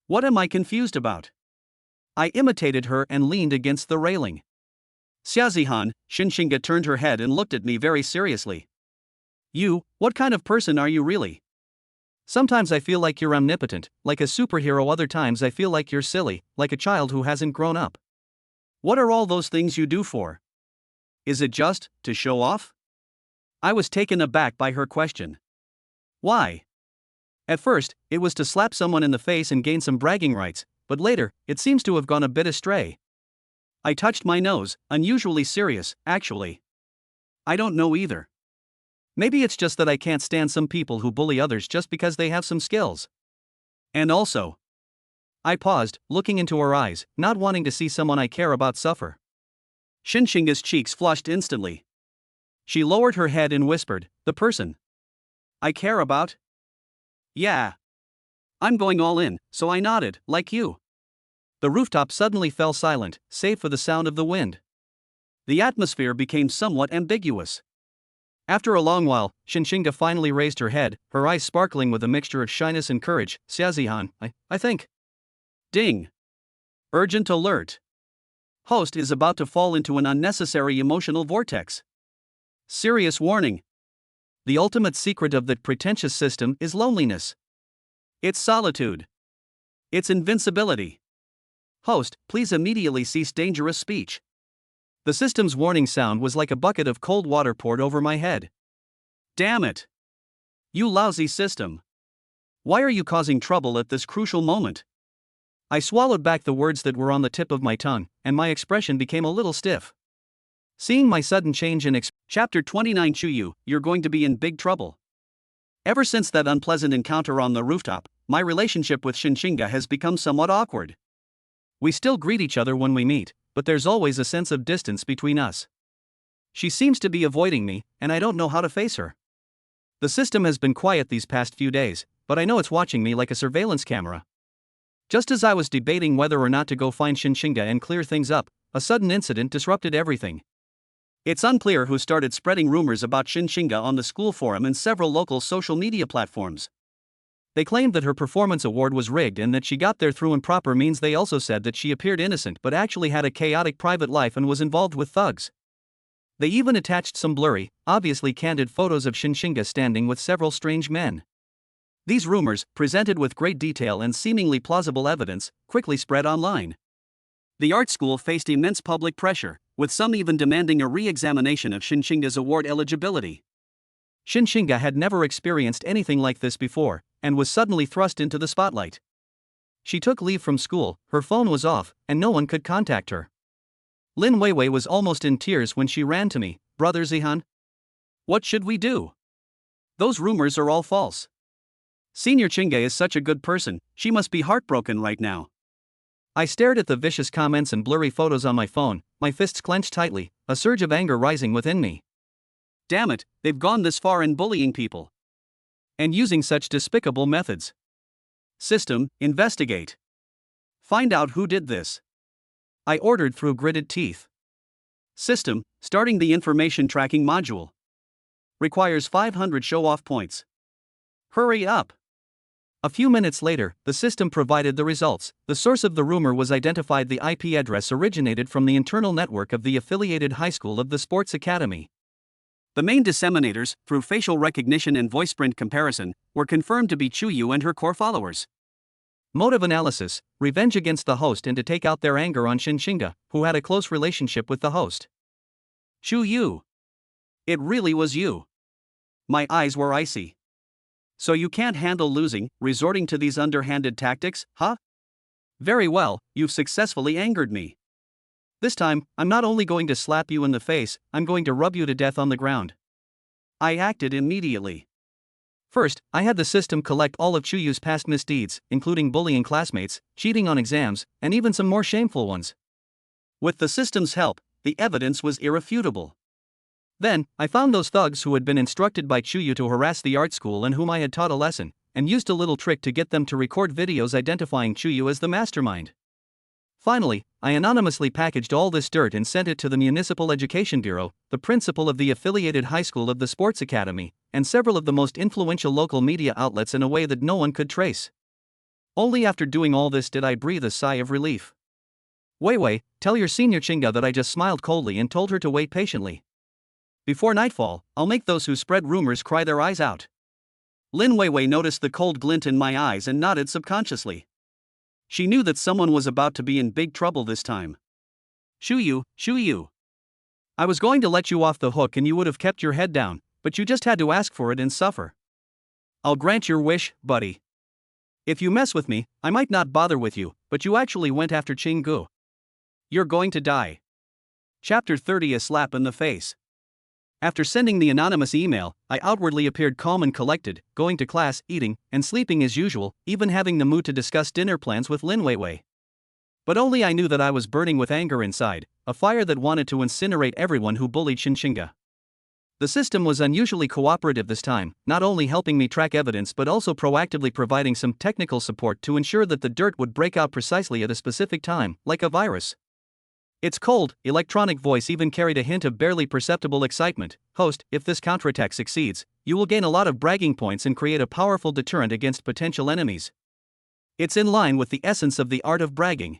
"What am I confused about?" I imitated her and leaned against the railing. "Xiaozihan," Xinxinga turned her head and looked at me very seriously. What kind of person are you really? Sometimes I feel like you're omnipotent, like a superhero. Other times I feel like you're silly, like a child who hasn't grown up. What are all those things you do for? Is it just to show off?" I was taken aback by her question. "Why?" At first, it was to slap someone in the face and gain some bragging rights, but later, it seems to have gone a bit astray. I touched my nose, unusually serious, actually. I don't know either. Maybe it's just that I can't stand some people who bully others just because they have some skills. And also, I paused, looking into her eyes, not wanting to see someone I care about suffer. Xinxinga's cheeks flushed instantly. She lowered her head and whispered, "The person I care about? Yeah. I'm going all in," so I nodded, "like you." The rooftop suddenly fell silent, save for the sound of the wind. The atmosphere became somewhat ambiguous. After a long while, Xinxinga finally raised her head, her eyes sparkling with a mixture of shyness and courage. "Xiaozihan, I think." Ding! Urgent alert. Host is about to fall into an unnecessary emotional vortex. Serious warning. The ultimate secret of the pretentious system is loneliness. It's solitude. It's invincibility. Host, please immediately cease dangerous speech. The system's warning sound was like a bucket of cold water poured over my head. Damn it! You lousy system. Why are you causing trouble at this crucial moment? I swallowed back the words that were on the tip of my tongue, and my expression became a little stiff. Seeing my sudden change in Chapter 29. Chuyu, you're going to be in big trouble. Ever since that unpleasant encounter on the rooftop, my relationship with Xinxinga has become somewhat awkward. We still greet each other when we meet, but there's always a sense of distance between us. She seems to be avoiding me, and I don't know how to face her. The system has been quiet these past few days, but I know it's watching me like a surveillance camera. Just as I was debating whether or not to go find Xinxinga and clear things up, a sudden incident disrupted everything. It's unclear who started spreading rumors about Xinxinga on the school forum and several local social media platforms. They claimed that her performance award was rigged and that she got there through improper means. They also said that she appeared innocent but actually had a chaotic private life and was involved with thugs. They even attached some blurry, obviously candid photos of Xinxinga standing with several strange men. These rumors, presented with great detail and seemingly plausible evidence, quickly spread online. The art school faced immense public pressure, with some even demanding a re-examination of Shinshinga's award eligibility. Shinshinga had never experienced anything like this before, and was suddenly thrust into the spotlight. She took leave from school, her phone was off, and no one could contact her. Lin Weiwei was almost in tears when she ran to me. "Brother Zihan? What should we do? Those rumors are all false. Senior Chinga is such a good person, she must be heartbroken right now." I stared at the vicious comments and blurry photos on my phone, my fists clenched tightly, a surge of anger rising within me. Damn it, they've gone this far in bullying people. And using such despicable methods. System, investigate. Find out who did this. I ordered through gritted teeth. System, starting the information tracking module. Requires 500 show-off points. Hurry up. A few minutes later, the system provided the results. The source of the rumor was identified. The IP address originated from the internal network of the affiliated high school of the Sports Academy. The main disseminators, through facial recognition and voice print comparison, were confirmed to be Chuyu and her core followers. Motive analysis: revenge against the host and to take out their anger on Shinshinga, who had a close relationship with the host. Chuyu. It really was you. My eyes were icy. So you can't handle losing, resorting to these underhanded tactics, huh? Very well, you've successfully angered me. This time, I'm not only going to slap you in the face, I'm going to rub you to death on the ground. I acted immediately. First, I had the system collect all of Chuyu's past misdeeds, including bullying classmates, cheating on exams, and even some more shameful ones. With the system's help, the evidence was irrefutable. Then, I found those thugs who had been instructed by Chuyu to harass the art school and whom I had taught a lesson, and used a little trick to get them to record videos identifying Chuyu as the mastermind. Finally, I anonymously packaged all this dirt and sent it to the Municipal Education Bureau, the principal of the affiliated high school of the Sports Academy, and several of the most influential local media outlets in a way that no one could trace. Only after doing all this did I breathe a sigh of relief. Weiwei, tell your senior Chinga that I just smiled coldly and told her to wait patiently. Before nightfall, I'll make those who spread rumors cry their eyes out. Lin Weiwei noticed the cold glint in my eyes and nodded subconsciously. She knew that someone was about to be in big trouble this time. Chuyu. I was going to let you off the hook and you would have kept your head down, but you just had to ask for it and suffer. I'll grant your wish, buddy. If you mess with me, I might not bother with you, but you actually went after Chingu. You're going to die. Chapter 30: A Slap in the Face. After sending the anonymous email, I outwardly appeared calm and collected, going to class, eating, and sleeping as usual, even having the mood to discuss dinner plans with Lin Weiwei. But only I knew that I was burning with anger inside, a fire that wanted to incinerate everyone who bullied Shinshinga. The system was unusually cooperative this time, not only helping me track evidence but also proactively providing some technical support to ensure that the dirt would break out precisely at a specific time, like a virus. Its cold, electronic voice even carried a hint of barely perceptible excitement. Host, if this counterattack succeeds, you will gain a lot of bragging points and create a powerful deterrent against potential enemies. It's in line with the essence of the art of bragging.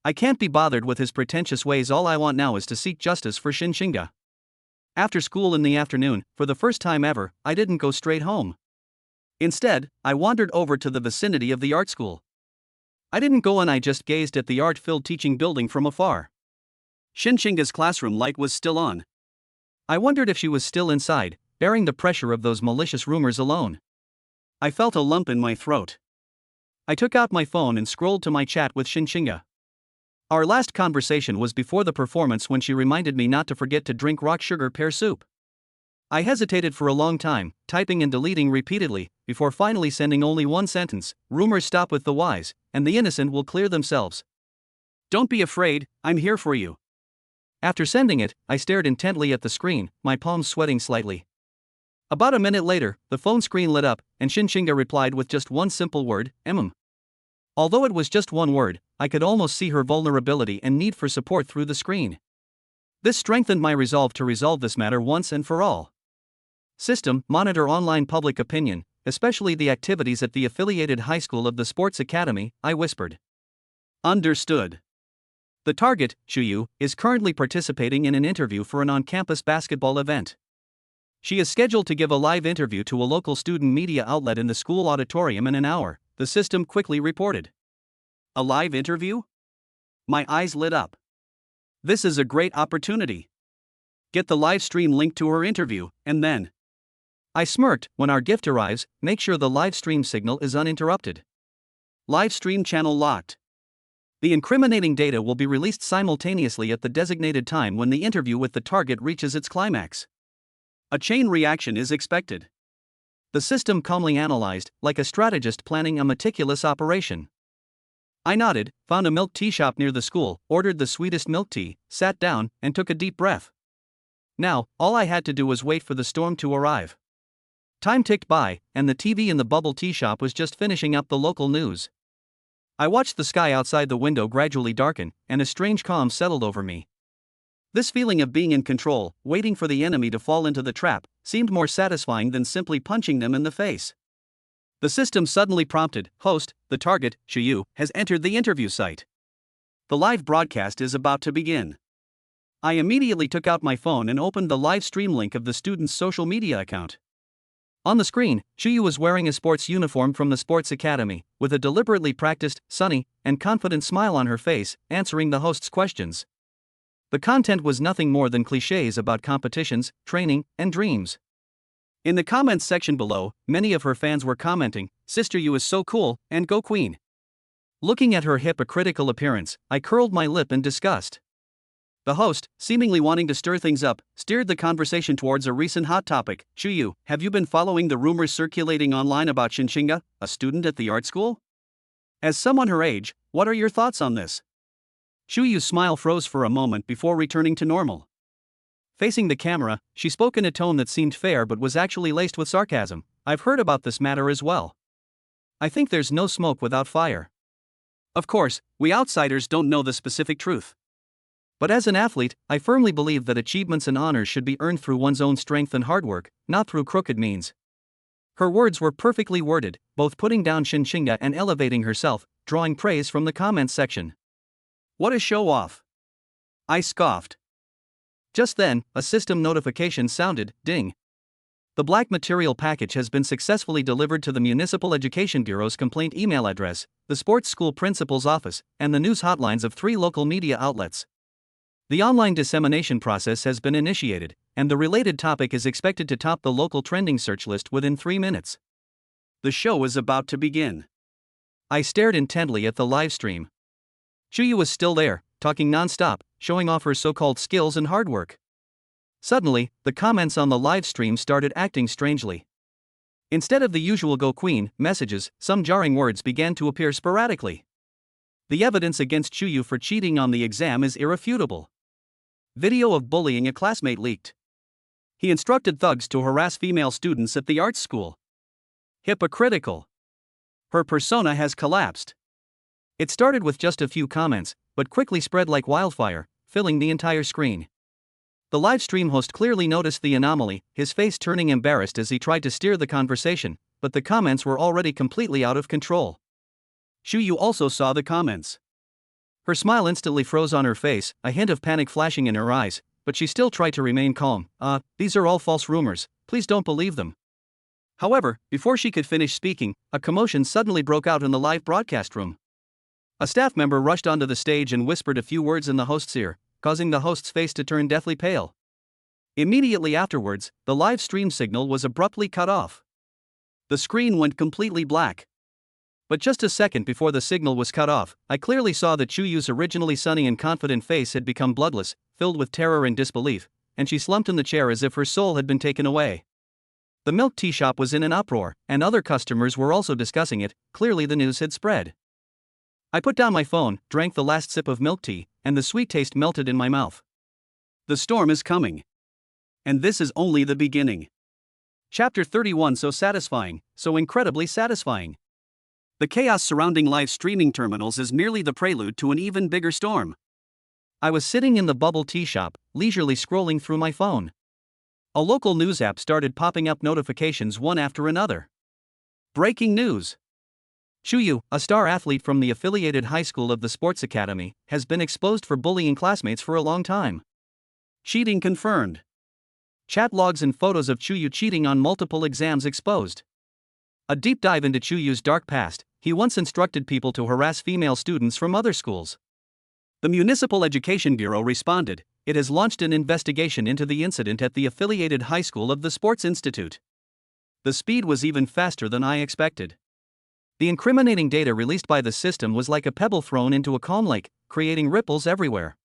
I can't be bothered with his pretentious ways. All I want now is to seek justice for Shinshinga. After school in the afternoon, for the first time ever, I didn't go straight home. Instead, I wandered over to the vicinity of the art school. I didn't go and I just gazed at the art-filled teaching building from afar. Shinshinga's classroom light was still on. I wondered if she was still inside, bearing the pressure of those malicious rumors alone. I felt a lump in my throat. I took out my phone and scrolled to my chat with Shinshinga. Our last conversation was before the performance when she reminded me not to forget to drink rock sugar pear soup. I hesitated for a long time, typing and deleting repeatedly, before finally sending only one sentence: rumors stop with the wise, and the innocent will clear themselves. Don't be afraid, I'm here for you. After sending it, I stared intently at the screen, my palms sweating slightly. About a minute later, the phone screen lit up, and Shinshinga replied with just one simple word: Although it was just one word, I could almost see her vulnerability and need for support through the screen. This strengthened my resolve to resolve this matter once and for all. System, monitor online public opinion, especially the activities at the affiliated high school of the Sports Academy, I whispered. Understood. The target, Chuyu, is currently participating in an interview for an on-campus basketball event. She is scheduled to give a live interview to a local student media outlet in the school auditorium in an hour, the system quickly reported. A live interview? My eyes lit up. This is a great opportunity. Get the live stream link to her interview, and then. I smirked. When our gift arrives, make sure the live stream signal is uninterrupted. Live stream channel locked. The incriminating data will be released simultaneously at the designated time when the interview with the target reaches its climax. A chain reaction is expected. The system calmly analyzed, like a strategist planning a meticulous operation. I nodded, found a milk tea shop near the school, ordered the sweetest milk tea, sat down, and took a deep breath. Now, all I had to do was wait for the storm to arrive. Time ticked by, and the TV in the bubble tea shop was just finishing up the local news. I watched the sky outside the window gradually darken, and a strange calm settled over me. This feeling of being in control, waiting for the enemy to fall into the trap, seemed more satisfying than simply punching them in the face. The system suddenly prompted, "Host, the target, Xiyu, has entered the interview site. The live broadcast is about to begin." I immediately took out my phone and opened the live stream link of the student's social media account. On the screen, Xiyu was wearing a sports uniform from the sports academy, with a deliberately practiced, sunny, and confident smile on her face, answering the host's questions. The content was nothing more than cliches about competitions, training, and dreams. In the comments section below, many of her fans were commenting, "Sister Yu is so cool, and go Queen." Looking at her hypocritical appearance, I curled my lip in disgust. The host, seemingly wanting to stir things up, steered the conversation towards a recent hot topic. "Xiyu, have you been following the rumors circulating online about Xinxinga, a student at the art school? As someone her age, what are your thoughts on this?" Xiyu's smile froze for a moment before returning to normal. Facing the camera, she spoke in a tone that seemed fair but was actually laced with sarcasm. "I've heard about this matter as well. I think there's no smoke without fire. Of course, we outsiders don't know the specific truth. But as an athlete, I firmly believe that achievements and honors should be earned through one's own strength and hard work, not through crooked means." Her words were perfectly worded, both putting down Xinxinga and elevating herself, drawing praise from the comments section. What a show-off! I scoffed. Just then, a system notification sounded. Ding. The black material package has been successfully delivered to the Municipal Education Bureau's complaint email address, the sports school principal's office, and the news hotlines of 3 local media outlets. The online dissemination process has been initiated, and the related topic is expected to top the local trending search list within 3 minutes. The show is about to begin. I stared intently at the live stream. Xiyu was still there, talking non-stop, showing off her so-called skills and hard work. Suddenly, the comments on the live stream started acting strangely. Instead of the usual "Go Queen" messages, some jarring words began to appear sporadically. The evidence against Xiyu for cheating on the exam is irrefutable. Video of bullying a classmate leaked. He instructed thugs to harass female students at the arts school. Hypocritical. Her persona has collapsed. It started with just a few comments, but quickly spread like wildfire, filling the entire screen. The live stream host clearly noticed the anomaly, his face turning embarrassed as he tried to steer the conversation, but the comments were already completely out of control. Xiyu also saw the comments. Her smile instantly froze on her face, a hint of panic flashing in her eyes, but she still tried to remain calm. These are all false rumors, please don't believe them." However, before she could finish speaking, a commotion suddenly broke out in the live broadcast room. A staff member rushed onto the stage and whispered a few words in the host's ear, causing the host's face to turn deathly pale. Immediately afterwards, the live stream signal was abruptly cut off. The screen went completely black. But just a second before the signal was cut off, I clearly saw that Chuyu's originally sunny and confident face had become bloodless, filled with terror and disbelief, and she slumped in the chair as if her soul had been taken away. The milk tea shop was in an uproar, and other customers were also discussing it. Clearly the news had spread. I put down my phone, drank the last sip of milk tea, and the sweet taste melted in my mouth. The storm is coming. And this is only the beginning. Chapter 31. So satisfying, so incredibly satisfying. The chaos surrounding live streaming terminals is merely the prelude to an even bigger storm. I was sitting in the bubble tea shop, leisurely scrolling through my phone. A local news app started popping up notifications one after another. Breaking news! Xiyu, a star athlete from the affiliated high school of the sports academy, has been exposed for bullying classmates for a long time. Cheating confirmed. Chat logs and photos of Chuyu cheating on multiple exams exposed. A deep dive into Chuyu's dark past. He once instructed people to harass female students from other schools. The Municipal Education Bureau responded. It has launched an investigation into the incident at the affiliated high school of the Sports Institute. The speed was even faster than I expected. The incriminating data released by the system was like a pebble thrown into a calm lake, creating ripples everywhere.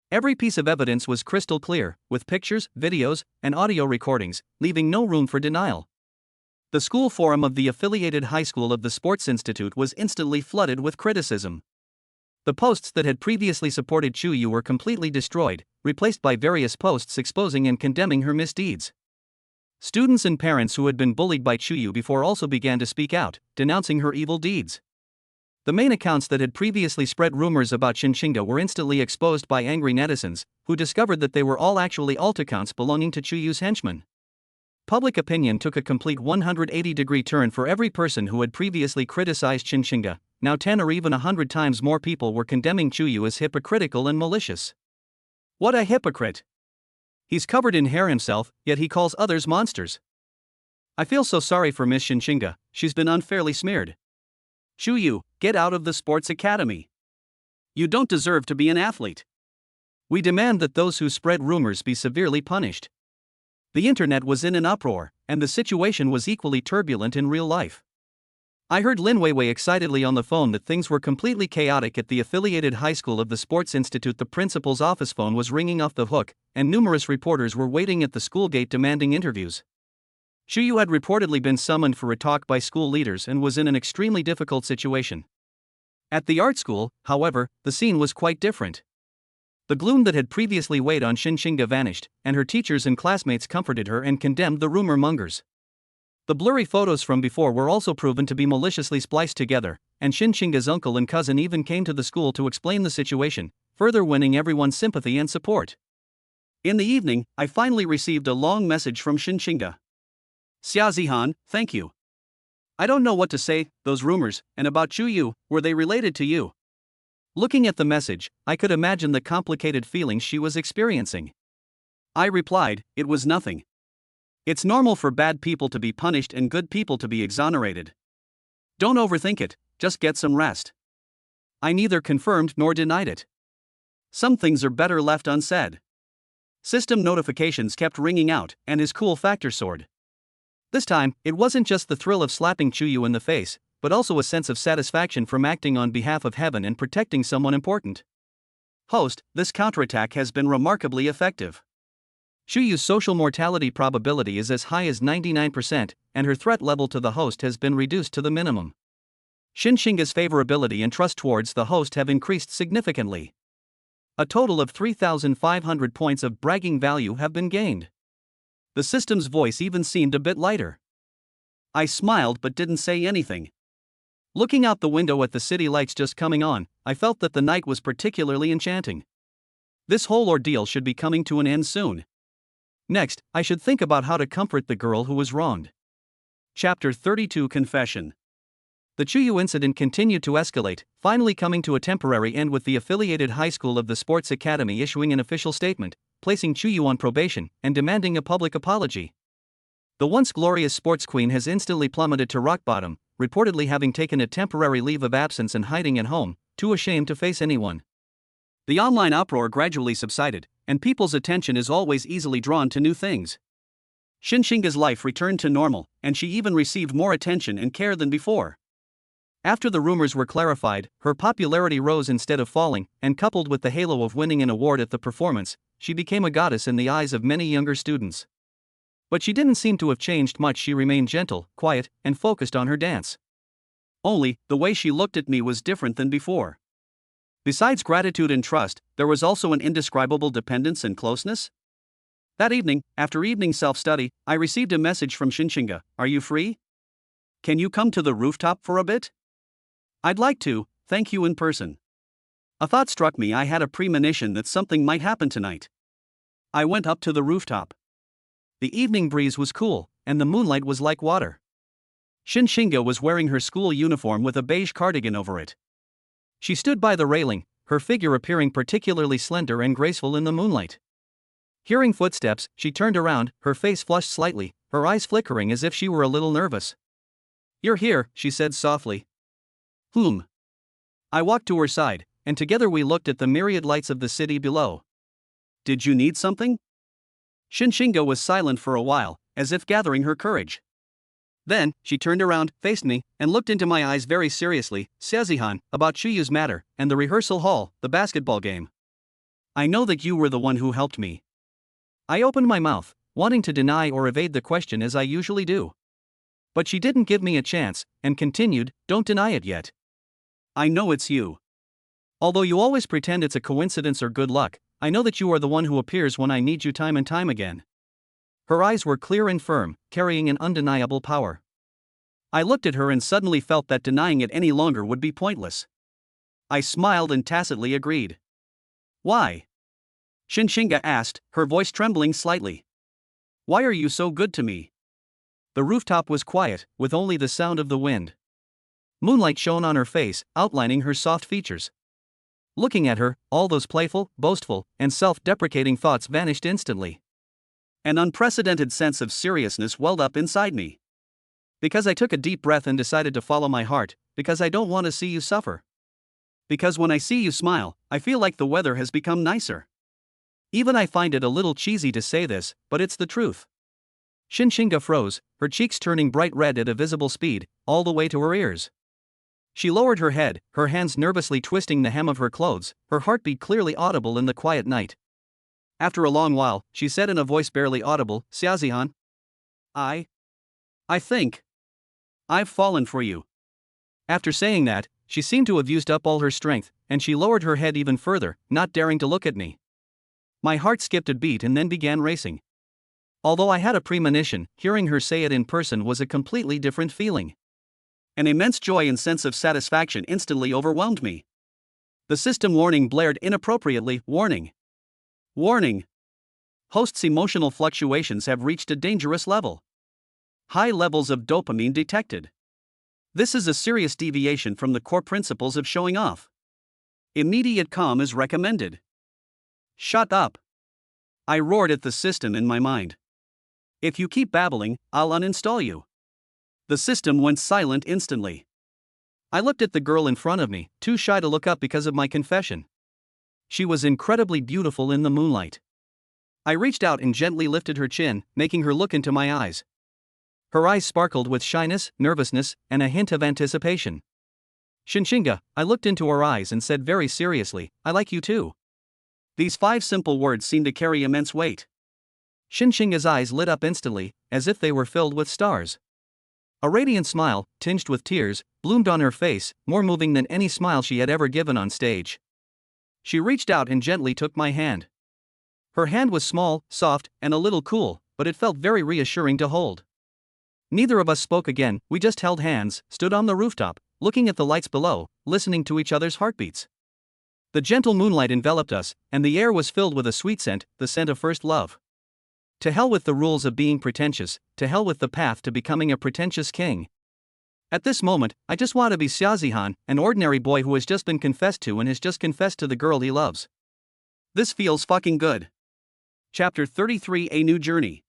Every piece of evidence was crystal clear, with pictures, videos, and audio recordings, leaving no room for denial. The school forum of the affiliated high school of the Sports Institute was instantly flooded with criticism. The posts that had previously supported Chuyu were completely destroyed, replaced by various posts exposing and condemning her misdeeds. Students and parents who had been bullied by Chuyu before also began to speak out, denouncing her evil deeds. The main accounts that had previously spread rumors about Shinshinga were instantly exposed by angry netizens, who discovered that they were all actually alt accounts belonging to Chuyu's henchmen. Public opinion took a complete 180-degree turn for every person who had previously criticized Shinshinga. Now 10 or even 100 times more people were condemning Chuyu as hypocritical and malicious. What a hypocrite! He's covered in hair himself, yet he calls others monsters. I feel so sorry for Miss Shinshinga, she's been unfairly smeared. Chuyu, get out of the sports academy. You don't deserve to be an athlete. We demand that those who spread rumors be severely punished. The internet was in an uproar, and the situation was equally turbulent in real life. I heard Lin Weiwei excitedly on the phone that things were completely chaotic at the affiliated high school of the Sports Institute. The principal's office phone was ringing off the hook, and numerous reporters were waiting at the school gate demanding interviews. Chuyu had reportedly been summoned for a talk by school leaders and was in an extremely difficult situation. At the art school, however, the scene was quite different. The gloom that had previously weighed on Shinshinga vanished, and her teachers and classmates comforted her and condemned the rumor mongers. The blurry photos from before were also proven to be maliciously spliced together, and Shinshinga's uncle and cousin even came to the school to explain the situation, further winning everyone's sympathy and support. In the evening, I finally received a long message from Shinshinga. Xiaozihan, thank you. I don't know what to say. Those rumors, and about Chuyu, were they related to you? Looking at the message, I could imagine the complicated feelings she was experiencing. I replied, it was nothing. It's normal for bad people to be punished and good people to be exonerated. Don't overthink it, just get some rest. I neither confirmed nor denied it. Some things are better left unsaid. System notifications kept ringing out, and his cool factor soared. This time, it wasn't just the thrill of slapping Chuyu in the face, but also a sense of satisfaction from acting on behalf of heaven and protecting someone important. Host, this counterattack has been remarkably effective. Chuyu's social mortality probability is as high as 99%, and her threat level to the host has been reduced to the minimum. Shinshinga's favorability and trust towards the host have increased significantly. A total of 3,500 points of bragging value have been gained. The system's voice even seemed a bit lighter. I smiled but didn't say anything. Looking out the window at the city lights just coming on, I felt that the night was particularly enchanting. This whole ordeal should be coming to an end soon. Next, I should think about how to comfort the girl who was wronged. Chapter 32 Confession. The Chuyu incident continued to escalate, finally coming to a temporary end with the affiliated high school of the Sports Academy issuing an official statement, placing Chuyu on probation, and demanding a public apology. The once glorious sports queen has instantly plummeted to rock bottom, reportedly having taken a temporary leave of absence and hiding at home, too ashamed to face anyone. The online uproar gradually subsided, and people's attention is always easily drawn to new things. Shinshinga's life returned to normal, and she even received more attention and care than before. After the rumors were clarified, her popularity rose instead of falling, and coupled with the halo of winning an award at the performance, she became a goddess in the eyes of many younger students. But she didn't seem to have changed much. She remained gentle, quiet, and focused on her dance. Only, the way she looked at me was different than before. Besides gratitude and trust, there was also an indescribable dependence and closeness. That evening, after evening self-study, I received a message from Shinshinga. Are you free? Can you come to the rooftop for a bit? I'd like to, thank you in person. A thought struck me. I had a premonition that something might happen tonight. I went up to the rooftop. The evening breeze was cool, and the moonlight was like water. Shinshinga was wearing her school uniform with a beige cardigan over it. She stood by the railing, her figure appearing particularly slender and graceful in the moonlight. Hearing footsteps, she turned around, her face flushed slightly, her eyes flickering as if she were a little nervous. "You're here," she said softly. I walked to her side, and together we looked at the myriad lights of the city below. "Did you need something?" Shinshinga was silent for a while, as if gathering her courage. Then, she turned around, faced me, and looked into my eyes very seriously. "Sazihan, about Chuyu's matter, and the rehearsal hall, the basketball game. I know that you were the one who helped me." I opened my mouth, wanting to deny or evade the question as I usually do. But she didn't give me a chance, and continued, "Don't deny it yet. I know it's you. Although you always pretend it's a coincidence or good luck, I know that you are the one who appears when I need you time and time again." Her eyes were clear and firm, carrying an undeniable power. I looked at her and suddenly felt that denying it any longer would be pointless. I smiled and tacitly agreed. "Why?" Shinshinga asked, her voice trembling slightly. "Why are you so good to me?" The rooftop was quiet, with only the sound of the wind. Moonlight shone on her face, outlining her soft features. Looking at her, all those playful, boastful, and self-deprecating thoughts vanished instantly. An unprecedented sense of seriousness welled up inside me. Because I took a deep breath and decided to follow my heart, because I don't want to see you suffer. Because when I see you smile, I feel like the weather has become nicer. Even I find it a little cheesy to say this, but it's the truth. Shinshinga froze, her cheeks turning bright red at a visible speed, all the way to her ears. She lowered her head, her hands nervously twisting the hem of her clothes, her heartbeat clearly audible in the quiet night. After a long while, she said in a voice barely audible, "Sazihan, I think I've fallen for you." After saying that, she seemed to have used up all her strength, and she lowered her head even further, not daring to look at me. My heart skipped a beat and then began racing. Although I had a premonition, hearing her say it in person was a completely different feeling. An immense joy and sense of satisfaction instantly overwhelmed me. The system warning blared inappropriately, "Warning. Warning. Host's emotional fluctuations have reached a dangerous level. High levels of dopamine detected. This is a serious deviation from the core principles of showing off. Immediate calm is recommended." "Shut up!" I roared at the system in my mind. "If you keep babbling, I'll uninstall you." The system went silent instantly. I looked at the girl in front of me, too shy to look up because of my confession. She was incredibly beautiful in the moonlight. I reached out and gently lifted her chin, making her look into my eyes. Her eyes sparkled with shyness, nervousness, and a hint of anticipation. "Shinshinga," I looked into her eyes and said very seriously, "I like you too." These 5 simple words seemed to carry immense weight. Shinshinga's eyes lit up instantly, as if they were filled with stars. A radiant smile, tinged with tears, bloomed on her face, more moving than any smile she had ever given on stage. She reached out and gently took my hand. Her hand was small, soft, and a little cool, but it felt very reassuring to hold. Neither of us spoke again, we just held hands, stood on the rooftop, looking at the lights below, listening to each other's heartbeats. The gentle moonlight enveloped us, and the air was filled with a sweet scent, the scent of first love. To hell with the rules of being pretentious, to hell with the path to becoming a pretentious king. At this moment, I just want to be Sazihan, an ordinary boy who has just been confessed to and has just confessed to the girl he loves. This feels fucking good. Chapter 33: A New Journey.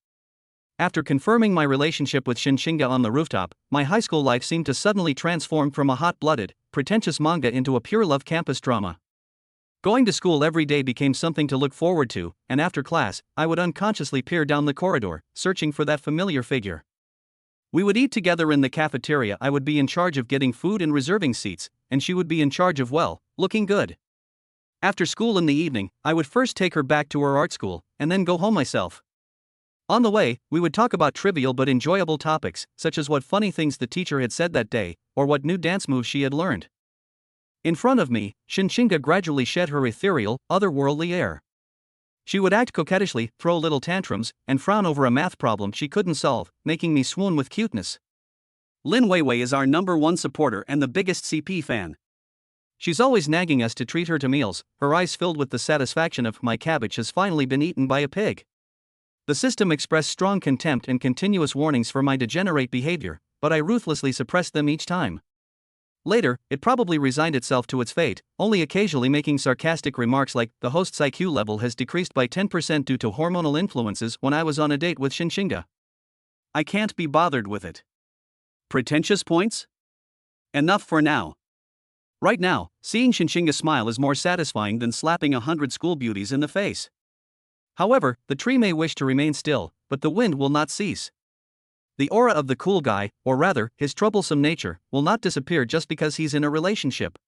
After confirming my relationship with Shinshinga on the rooftop, my high school life seemed to suddenly transform from a hot-blooded, pretentious manga into a pure love campus drama. Going to school every day became something to look forward to, and after class, I would unconsciously peer down the corridor, searching for that familiar figure. We would eat together in the cafeteria. I would be in charge of getting food and reserving seats, and she would be in charge of, well, looking good. After school in the evening, I would first take her back to her art school, and then go home myself. On the way, we would talk about trivial but enjoyable topics, such as what funny things the teacher had said that day, or what new dance moves she had learned. In front of me, Shinshinga gradually shed her ethereal, otherworldly air. She would act coquettishly, throw little tantrums, and frown over a math problem she couldn't solve, making me swoon with cuteness. Lin Weiwei is our #1 supporter and the biggest CP fan. She's always nagging us to treat her to meals, her eyes filled with the satisfaction of "my cabbage has finally been eaten by a pig." The system expressed strong contempt and continuous warnings for my degenerate behavior, but I ruthlessly suppressed them each time. Later, it probably resigned itself to its fate, only occasionally making sarcastic remarks like, "The host's IQ level has decreased by 10% due to hormonal influences," when I was on a date with Shinshinga. I can't be bothered with it. Pretentious points? Enough for now. Right now, seeing Shinshinga smile is more satisfying than slapping 100 school beauties in the face. However, the tree may wish to remain still, but the wind will not cease. The aura of the cool guy, or rather, his troublesome nature, will not disappear just because he's in a relationship.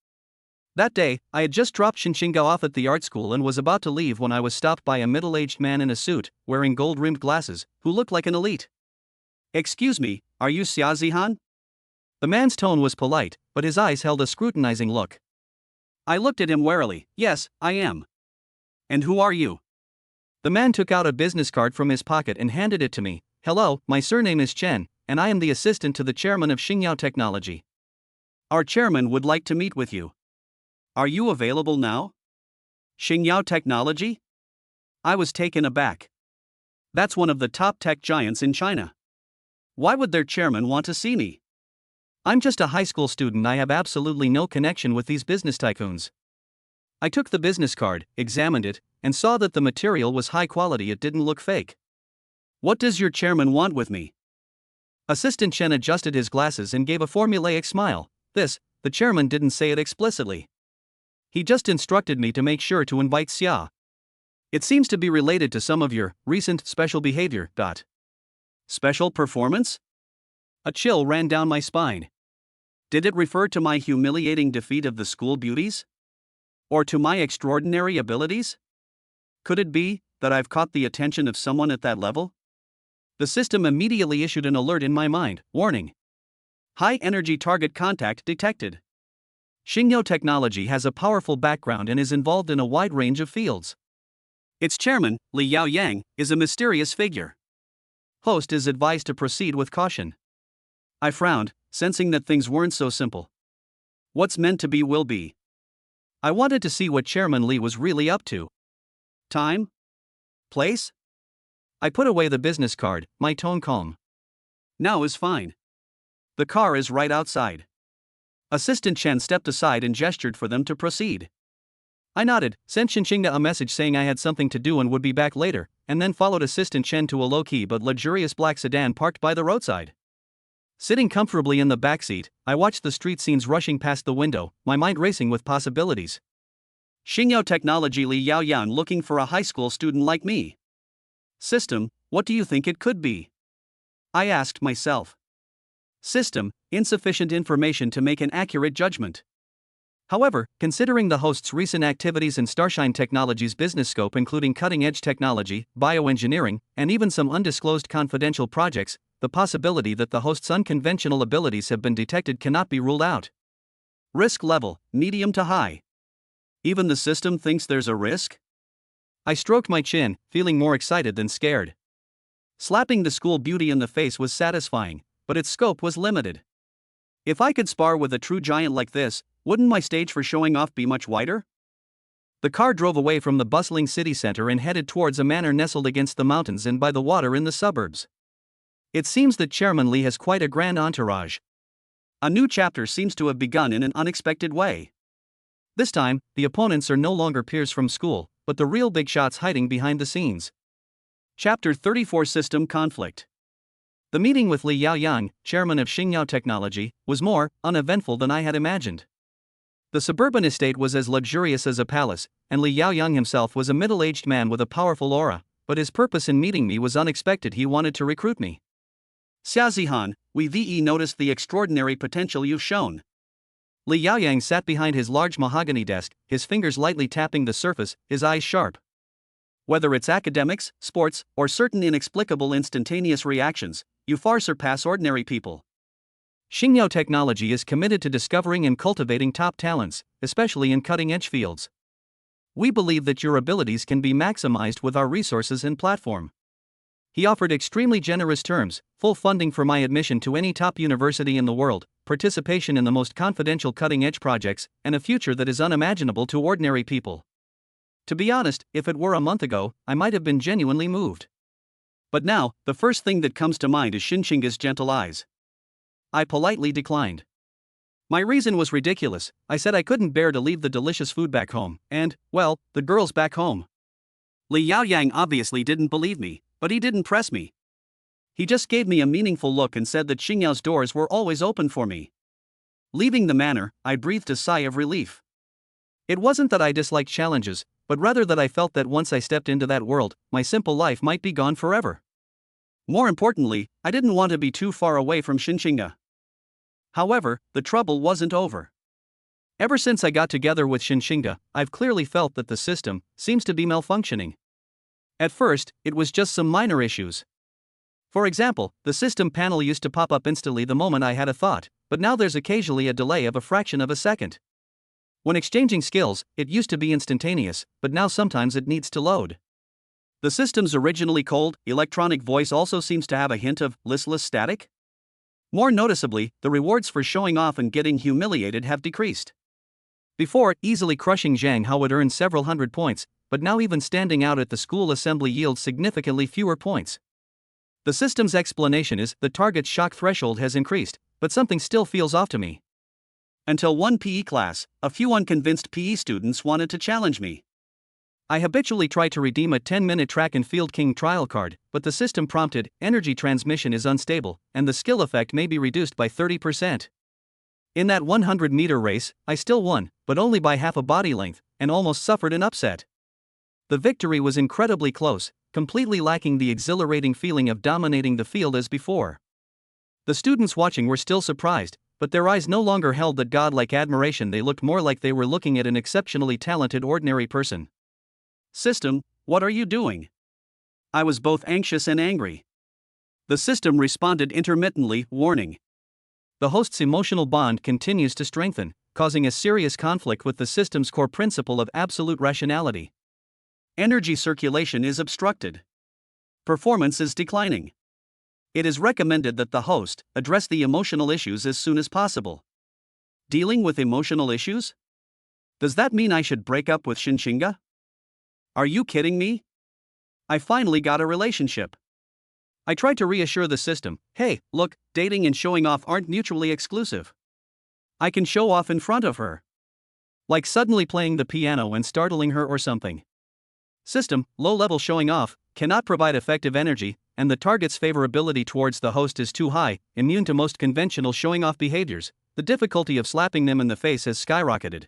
That day, I had just dropped Shinshinga off at the art school and was about to leave when I was stopped by a middle-aged man in a suit, wearing gold-rimmed glasses, who looked like an elite. "Excuse me, are you Xiaozihan?" The man's tone was polite, but his eyes held a scrutinizing look. I looked at him warily. "Yes, I am." "And who are you?" The man took out a business card from his pocket and handed it to me. "Hello, my surname is Chen, and I am the assistant to the chairman of Xingyao Technology. Our chairman would like to meet with you. Are you available now?" Xingyao Technology? I was taken aback. That's one of the top tech giants in China. Why would their chairman want to see me? I'm just a high school student. I have absolutely no connection with these business tycoons. I took the business card, examined it, and saw that the material was high quality. It didn't look fake. "What does your chairman want with me?" Assistant Chen adjusted his glasses and gave a formulaic smile. The chairman didn't say it explicitly. He just instructed me to make sure to invite Xia. It seems to be related to some of your recent special behavior. Special performance? A chill ran down my spine. Did it refer to my humiliating defeat of the school beauties? Or to my extraordinary abilities? Could it be that I've caught the attention of someone at that level? The system immediately issued an alert in my mind. Warning. High energy target contact detected. Xingyao Technology has a powerful background and is involved in a wide range of fields. Its chairman, Li Yaoyang, is a mysterious figure. Host is advised to proceed with caution. I frowned, sensing that things weren't so simple. What's meant to be will be. I wanted to see what Chairman Li was really up to. Time? Place? I put away the business card, my tone calm. Now is fine. The car is right outside. Assistant Chen stepped aside and gestured for them to proceed. I nodded, sent Shinshinga a message saying I had something to do and would be back later, and then followed Assistant Chen to a low-key but luxurious black sedan parked by the roadside. Sitting comfortably in the backseat, I watched the street scenes rushing past the window, my mind racing with possibilities. Xingyao Technology, Li Yaoyan looking for a high school student like me. System, what do you think it could be? I asked myself. System, insufficient information to make an accurate judgment. However, considering the host's recent activities and Starshine Technology's business scope, including cutting-edge technology, bioengineering, and even some undisclosed confidential projects, the possibility that the host's unconventional abilities have been detected cannot be ruled out. Risk level, medium to high. Even the system thinks there's a risk? I stroked my chin, feeling more excited than scared. Slapping the school beauty in the face was satisfying, but its scope was limited. If I could spar with a true giant like this, wouldn't my stage for showing off be much wider? The car drove away from the bustling city center and headed towards a manor nestled against the mountains and by the water in the suburbs. It seems that Chairman Li has quite a grand entourage. A new chapter seems to have begun in an unexpected way. This time, the opponents are no longer peers from school, but the real big shots hiding behind the scenes. Chapter 34 System Conflict. The meeting with Li Yaoyang, chairman of Xingyao Technology, was more uneventful than I had imagined. The suburban estate was as luxurious as a palace, and Li Yaoyang himself was a middle-aged man with a powerful aura, but his purpose in meeting me was unexpected. He wanted to recruit me. Xiaozihan, we VE noticed the extraordinary potential you've shown. Li Yaoyang sat behind his large mahogany desk, his fingers lightly tapping the surface, his eyes sharp. Whether it's academics, sports, or certain inexplicable instantaneous reactions, you far surpass ordinary people. Xingyao Technology is committed to discovering and cultivating top talents, especially in cutting-edge fields. We believe that your abilities can be maximized with our resources and platform. He offered extremely generous terms, full funding for my admission to any top university in the world, participation in the most confidential cutting-edge projects, and a future that is unimaginable to ordinary people. To be honest, if it were a month ago, I might have been genuinely moved. But now, the first thing that comes to mind is Shinshinga's gentle eyes. I politely declined. My reason was ridiculous. I said I couldn't bear to leave the delicious food back home, and, well, the girls back home. Li Yaoyang obviously didn't believe me, but he didn't press me. He just gave me a meaningful look and said that Xingyao's doors were always open for me. Leaving the manor, I breathed a sigh of relief. It wasn't that I disliked challenges, but rather that I felt that once I stepped into that world, my simple life might be gone forever. More importantly, I didn't want to be too far away from Xinxinga. However, the trouble wasn't over. Ever since I got together with Xinxinga, I've clearly felt that the system seems to be malfunctioning. At first, it was just some minor issues. For example, the system panel used to pop up instantly the moment I had a thought, but now there's occasionally a delay of a fraction of a second. When exchanging skills, it used to be instantaneous, but now sometimes it needs to load. The system's originally cold, electronic voice also seems to have a hint of listless static. More noticeably, the rewards for showing off and getting humiliated have decreased. Before, easily crushing Zhang Hao would earn several hundred points, but now even standing out at the school assembly yields significantly fewer points. The system's explanation is the target's shock threshold has increased, but something still feels off to me. Until one PE class, a few unconvinced PE students wanted to challenge me. I habitually try to redeem a 10-minute track and field king trial card, but the system prompted, energy transmission is unstable, and the skill effect may be reduced by 30%. In that 100-meter race, I still won, but only by half a body length, and almost suffered an upset. The victory was incredibly close, completely lacking the exhilarating feeling of dominating the field as before. The students watching were still surprised, but their eyes no longer held that godlike admiration. They looked more like they were looking at an exceptionally talented ordinary person. System, what are you doing? I was both anxious and angry. The system responded intermittently, warning. The host's emotional bond continues to strengthen, causing a serious conflict with the system's core principle of absolute rationality. Energy circulation is obstructed. Performance is declining. It is recommended that the host address the emotional issues as soon as possible. Dealing with emotional issues? Does that mean I should break up with Xinxinga? Are you kidding me? I finally got a relationship. I tried to reassure the system, hey, look, dating and showing off aren't mutually exclusive. I can show off in front of her. Like suddenly playing the piano and startling her or something. System, low-level showing off, cannot provide effective energy, and the target's favorability towards the host is too high, immune to most conventional showing-off behaviors. The difficulty of slapping them in the face has skyrocketed.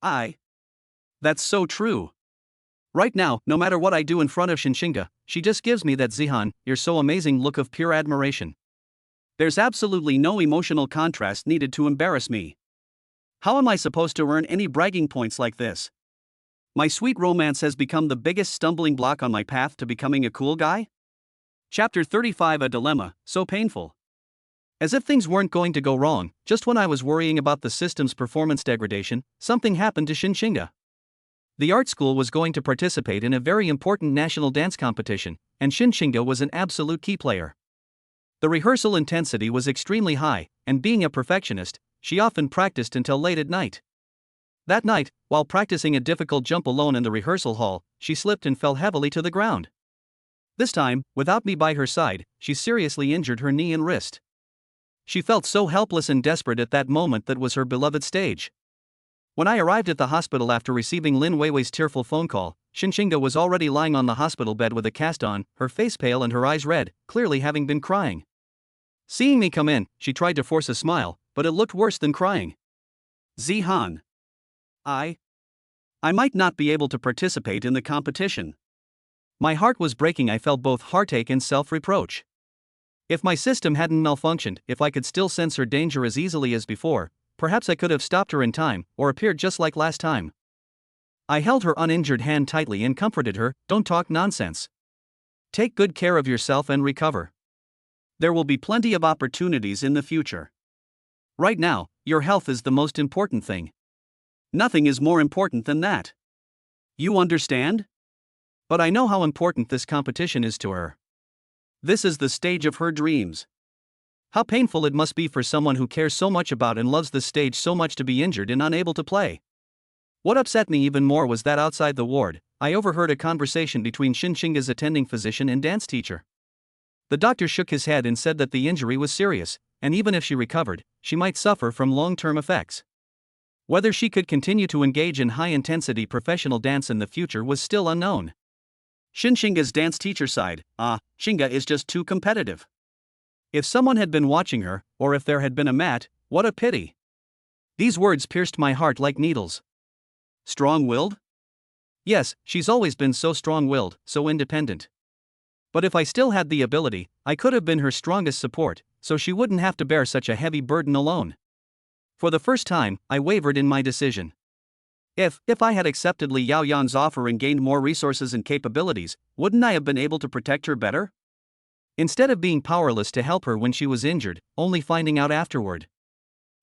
That's so true. Right now, no matter what I do in front of Xinxinga, she just gives me that Zihan, you're so amazing look of pure admiration. There's absolutely no emotional contrast needed to embarrass me. How am I supposed to earn any bragging points like this? My sweet romance has become the biggest stumbling block on my path to becoming a cool guy? Chapter 35, a dilemma, so painful. As if things weren't going to go wrong, just when I was worrying about the system's performance degradation, something happened to Xinxinga. The art school was going to participate in a very important national dance competition, and Xinxinga was an absolute key player. The rehearsal intensity was extremely high, and being a perfectionist, she often practiced until late at night. That night, while practicing a difficult jump alone in the rehearsal hall, she slipped and fell heavily to the ground. This time, without me by her side, she seriously injured her knee and wrist. She felt so helpless and desperate at that moment. That was her beloved stage. When I arrived at the hospital after receiving Lin Weiwei's tearful phone call, Xinxinga was already lying on the hospital bed with a cast on, her face pale and her eyes red, clearly having been crying. Seeing me come in, she tried to force a smile, but it looked worse than crying. Zihan. I might not be able to participate in the competition. My heart was breaking. I felt both heartache and self-reproach. If my system hadn't malfunctioned, if I could still sense her danger as easily as before, perhaps I could have stopped her in time, or appeared just like last time. I held her uninjured hand tightly and comforted her, don't talk nonsense. Take good care of yourself and recover. There will be plenty of opportunities in the future. Right now, your health is the most important thing. Nothing is more important than that. You understand? But I know how important this competition is to her. This is the stage of her dreams. How painful it must be for someone who cares so much about and loves this stage so much to be injured and unable to play. What upset me even more was that outside the ward, I overheard a conversation between Xinxinga's attending physician and dance teacher. The doctor shook his head and said that the injury was serious, and even if she recovered, she might suffer from long-term effects. Whether she could continue to engage in high-intensity professional dance in the future was still unknown. Shinga's dance teacher sighed, Shinga is just too competitive. If someone had been watching her, or if there had been a mat, what a pity. These words pierced my heart like needles. Strong-willed? Yes, she's always been so strong-willed, so independent. But if I still had the ability, I could have been her strongest support, so she wouldn't have to bear such a heavy burden alone. For the first time, I wavered in my decision. If I had accepted Li Yaoyan's offer and gained more resources and capabilities, wouldn't I have been able to protect her better? Instead of being powerless to help her when she was injured, only finding out afterward.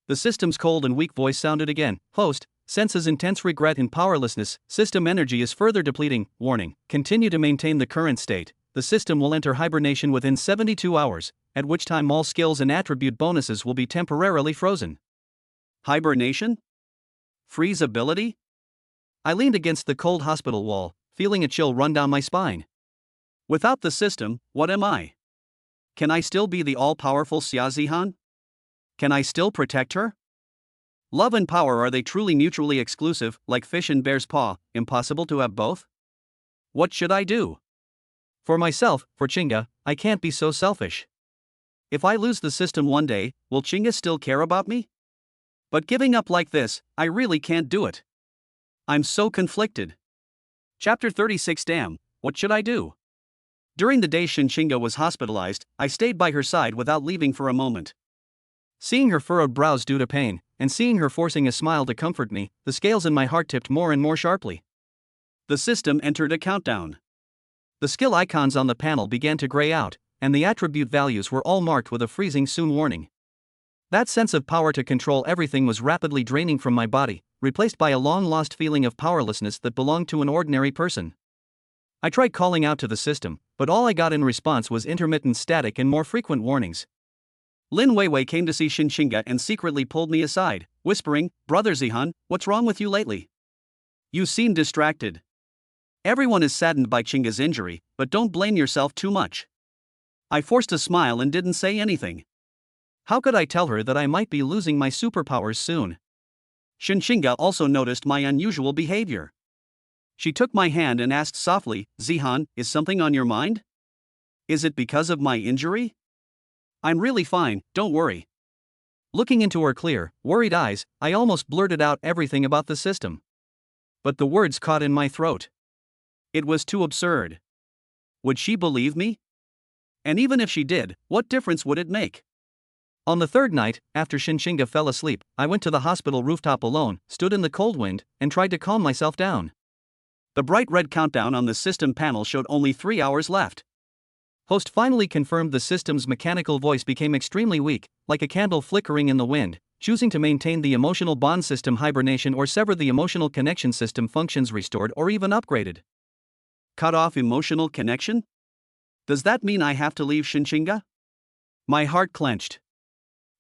The system's cold and weak voice sounded again. Host, senses intense regret and powerlessness, system energy is further depleting, warning, continue to maintain the current state, the system will enter hibernation within 72 hours, at which time all skills and attribute bonuses will be temporarily frozen. Hibernation? Freeze ability? I leaned against the cold hospital wall, feeling a chill run down my spine. Without the system, what am I? Can I still be the all-powerful Xiaozihan? Can I still protect her? Love and power, are they truly mutually exclusive, like fish and bear's paw, impossible to have both? What should I do? For myself, for Chinga, I can't be so selfish. If I lose the system one day, will Chinga still care about me? But giving up like this, I really can't do it. I'm so conflicted. Chapter 36. Damn, what should I do? During the day Chinga was hospitalized, I stayed by her side without leaving for a moment. Seeing her furrowed brows due to pain, and seeing her forcing a smile to comfort me, the scales in my heart tipped more and more sharply. The system entered a countdown. The skill icons on the panel began to gray out, and the attribute values were all marked with a freezing soon warning. That sense of power to control everything was rapidly draining from my body, replaced by a long-lost feeling of powerlessness that belonged to an ordinary person. I tried calling out to the system, but all I got in response was intermittent static and more frequent warnings. Lin Weiwei came to see Shinga and secretly pulled me aside, whispering, "Brother Zihan, what's wrong with you lately? You seem distracted. Everyone is saddened by Chinga's injury, but don't blame yourself too much." I forced a smile and didn't say anything. How could I tell her that I might be losing my superpowers soon? Shinga also noticed my unusual behavior. She took my hand and asked softly, "Zihan, is something on your mind? Is it because of my injury?" "I'm really fine, don't worry." Looking into her clear, worried eyes, I almost blurted out everything about the system. But the words caught in my throat. It was too absurd. Would she believe me? And even if she did, what difference would it make? On the third night, after Shinga fell asleep, I went to the hospital rooftop alone, stood in the cold wind, and tried to calm myself down. The bright red countdown on the system panel showed only 3 hours left. Host finally confirmed. The system's mechanical voice became extremely weak, like a candle flickering in the wind, choosing to maintain the emotional bond system hibernation or sever the emotional connection system functions restored or even upgraded. Cut off emotional connection? Does that mean I have to leave Shinga? My heart clenched.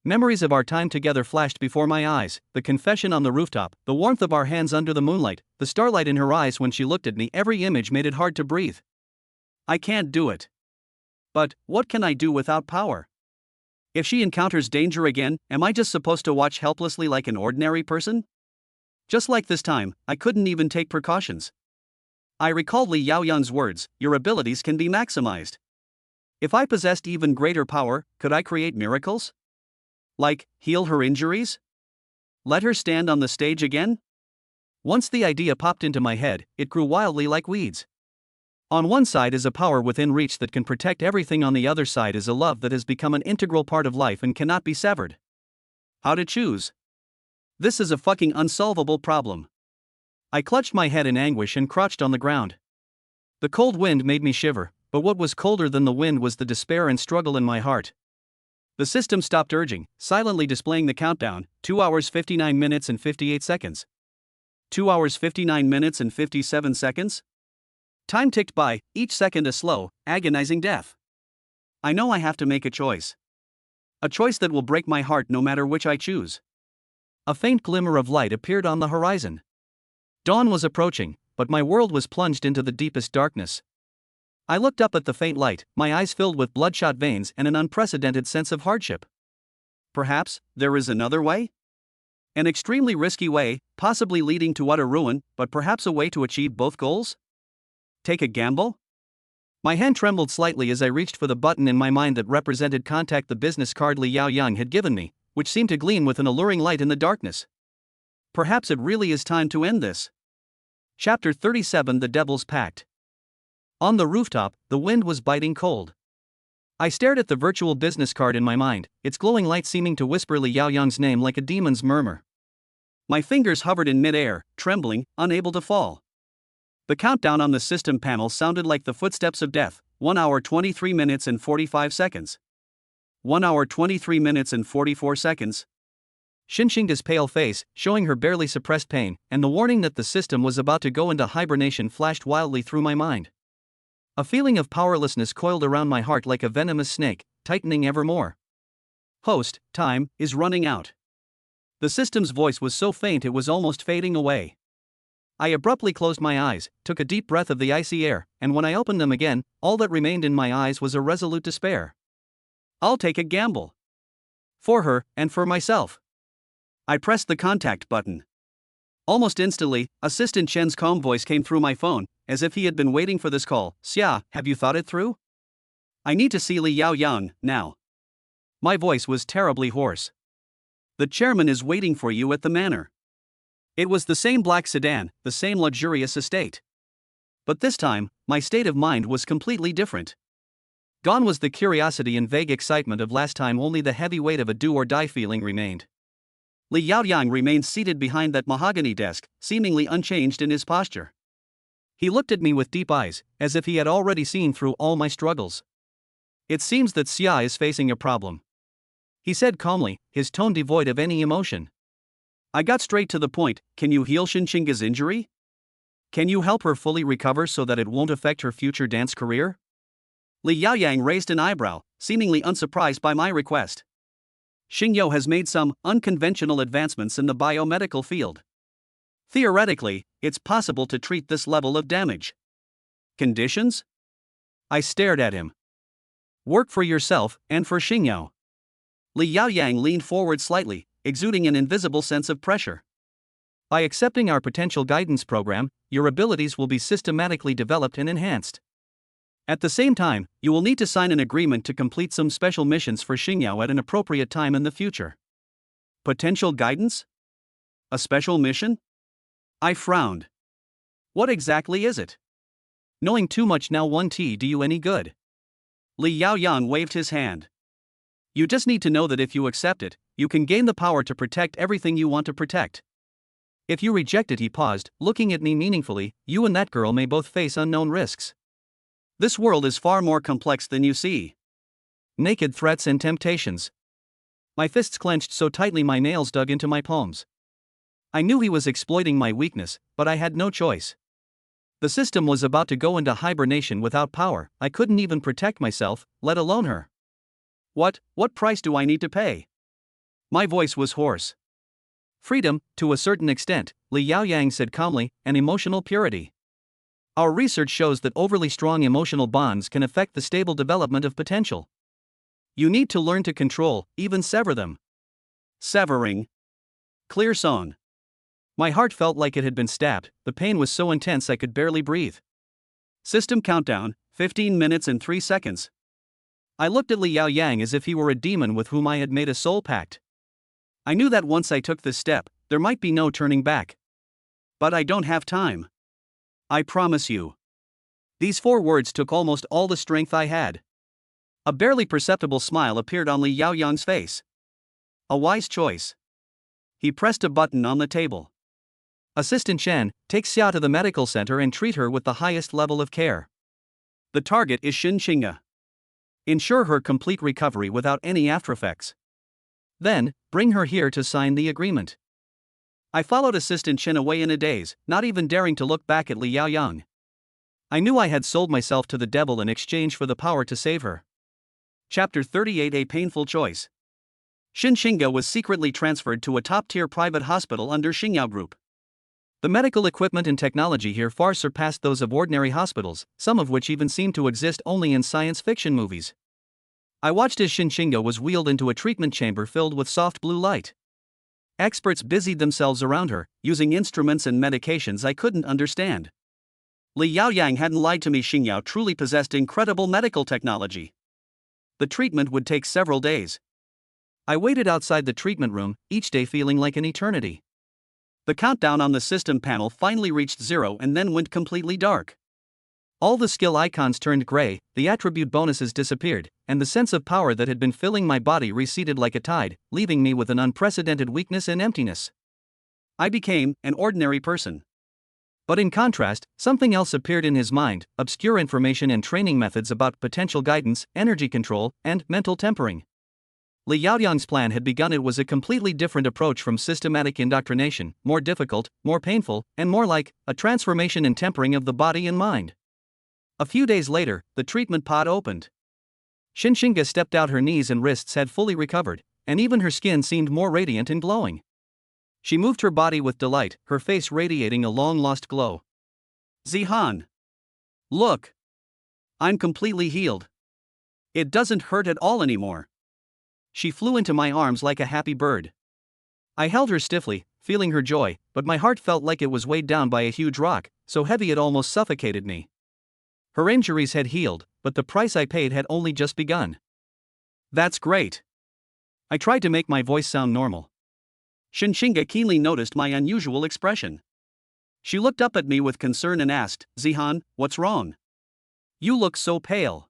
Memories of our time together flashed before my eyes, the confession on the rooftop, the warmth of our hands under the moonlight, the starlight in her eyes when she looked at me. Every image made it hard to breathe. I can't do it. But, what can I do without power? If she encounters danger again, am I just supposed to watch helplessly like an ordinary person? Just like this time, I couldn't even take precautions. I recalled Li Yaoyan's words, "Your abilities can be maximized." If I possessed even greater power, could I create miracles? Like, heal her injuries? Let her stand on the stage again? Once the idea popped into my head, it grew wildly like weeds. On one side is a power within reach that can protect everything, on the other side is a love that has become an integral part of life and cannot be severed. How to choose? This is a fucking unsolvable problem. I clutched my head in anguish and crouched on the ground. The cold wind made me shiver, but what was colder than the wind was the despair and struggle in my heart. The system stopped urging, silently displaying the countdown, 2 hours 59 minutes and 58 seconds. 2 hours 59 minutes and 57 seconds? Time ticked by, each second a slow, agonizing death. I know I have to make a choice. A choice that will break my heart no matter which I choose. A faint glimmer of light appeared on the horizon. Dawn was approaching, but my world was plunged into the deepest darkness. I looked up at the faint light, my eyes filled with bloodshot veins and an unprecedented sense of hardship. perhaps, there is another way? An extremely risky way, possibly leading to utter ruin, but perhaps a way to achieve both goals? Take a gamble? My hand trembled slightly as I reached for the button in my mind that represented contact the business card Li Yaoyang had given me, which seemed to gleam with an alluring light in the darkness. Perhaps it really is time to end this. Chapter 37: The Devil's Pact. On the rooftop, the wind was biting cold. I stared at the virtual business card in my mind, its glowing light seeming to whisper Li Yaoyang's name like a demon's murmur. My fingers hovered in mid-air, trembling, unable to fall. The countdown on the system panel sounded like the footsteps of death: 1 hour 23 minutes and 45 seconds. 1 hour 23 minutes and 44 seconds. Xinxingda's pale face, showing her barely suppressed pain, and the warning that the system was about to go into hibernation flashed wildly through my mind. A feeling of powerlessness coiled around my heart like a venomous snake, tightening ever more. Host, time is running out. The system's voice was so faint it was almost fading away. I abruptly closed my eyes, took a deep breath of the icy air, and when I opened them again, all that remained in my eyes was a resolute despair. I'll take a gamble. For her, and for myself. I pressed the contact button. Almost instantly, Assistant Chen's calm voice came through my phone, as if he had been waiting for this call. Xia, have you thought it through? I need to see Li Yaoyang, now. My voice was terribly hoarse. The chairman is waiting for you at the manor. It was the same black sedan, the same luxurious estate. But this time, my state of mind was completely different. Gone was the curiosity and vague excitement of last time, only the heavy weight of a do-or-die feeling remained. Li Yaoyang remained seated behind that mahogany desk, seemingly unchanged in his posture. He looked at me with deep eyes, as if he had already seen through all my struggles. It seems that Xia is facing a problem, he said calmly, his tone devoid of any emotion. I got straight to the point. Can you heal Xinxingda's injury? Can you help her fully recover so that it won't affect her future dance career? Li Yaoyang raised an eyebrow, seemingly unsurprised by my request. Xingyou has made some unconventional advancements in the biomedical field. Theoretically, it's possible to treat this level of damage. Conditions? I stared at him. Work for yourself and for Xingyou. Li Yaoyang leaned forward slightly, exuding an invisible sense of pressure. By accepting our potential guidance program, your abilities will be systematically developed and enhanced. At the same time, you will need to sign an agreement to complete some special missions for Xingyou at an appropriate time in the future. Potential guidance? A special mission? I frowned. What exactly is it? Knowing too much now won't do you any good. Li Yaoyang waved his hand. You just need to know that if you accept it, you can gain the power to protect everything you want to protect. If you reject it, he paused, looking at me meaningfully, you and that girl may both face unknown risks. This world is far more complex than you see. Naked threats and temptations. My fists clenched so tightly my nails dug into my palms. I knew he was exploiting my weakness, but I had no choice. The system was about to go into hibernation without power. I couldn't even protect myself, let alone her. What price do I need to pay? My voice was hoarse. Freedom, to a certain extent, Li Yaoyang said calmly, and emotional purity. Our research shows that overly strong emotional bonds can affect the stable development of potential. You need to learn to control, even sever them. Severing. Clear song. My heart felt like it had been stabbed, the pain was so intense I could barely breathe. System countdown, 15 minutes and 3 seconds. I looked at Li Yaoyang as if he were a demon with whom I had made a soul pact. I knew that once I took this step, there might be no turning back. But I don't have time. I promise you. These 4 words took almost all the strength I had. A barely perceptible smile appeared on Li Yaoyang's face. A wise choice. He pressed a button on the table. Assistant Chen, take Xia to the medical center and treat her with the highest level of care. The target is Xinxingda. Ensure her complete recovery without any aftereffects. Then, bring her here to sign the agreement. I followed Assistant Chen away in a daze, not even daring to look back at Li Yaoyang. I knew I had sold myself to the devil in exchange for the power to save her. Chapter 38: A Painful Choice. Xinxingda was secretly transferred to a top-tier private hospital under Xingyou Group. The medical equipment and technology here far surpassed those of ordinary hospitals, some of which even seemed to exist only in science fiction movies. I watched as Shinshinga was wheeled into a treatment chamber filled with soft blue light. Experts busied themselves around her, using instruments and medications I couldn't understand. Li Yaoyang hadn't lied to me. Xingyao truly possessed incredible medical technology. The treatment would take several days. I waited outside the treatment room, each day feeling like an eternity. The countdown on the system panel finally reached 0 and then went completely dark. All the skill icons turned gray, the attribute bonuses disappeared, and the sense of power that had been filling my body receded like a tide, leaving me with an unprecedented weakness and emptiness. I became an ordinary person. But in contrast, something else appeared in his mind: obscure information and training methods about potential guidance, energy control, and mental tempering. Li Yaoyang's plan had begun. It was a completely different approach from systematic indoctrination, more difficult, more painful, and more like a transformation and tempering of the body and mind. A few days later, the treatment pod opened. Shinshinga stepped out. Her knees and wrists had fully recovered, and even her skin seemed more radiant and glowing. She moved her body with delight, her face radiating a long-lost glow. Zihan! Look! I'm completely healed. It doesn't hurt at all anymore. She flew into my arms like a happy bird. I held her stiffly, feeling her joy, but my heart felt like it was weighed down by a huge rock, so heavy it almost suffocated me. Her injuries had healed, but the price I paid had only just begun. That's great. I tried to make my voice sound normal. Shinshinga keenly noticed my unusual expression. She looked up at me with concern and asked, Zihan, what's wrong? You look so pale.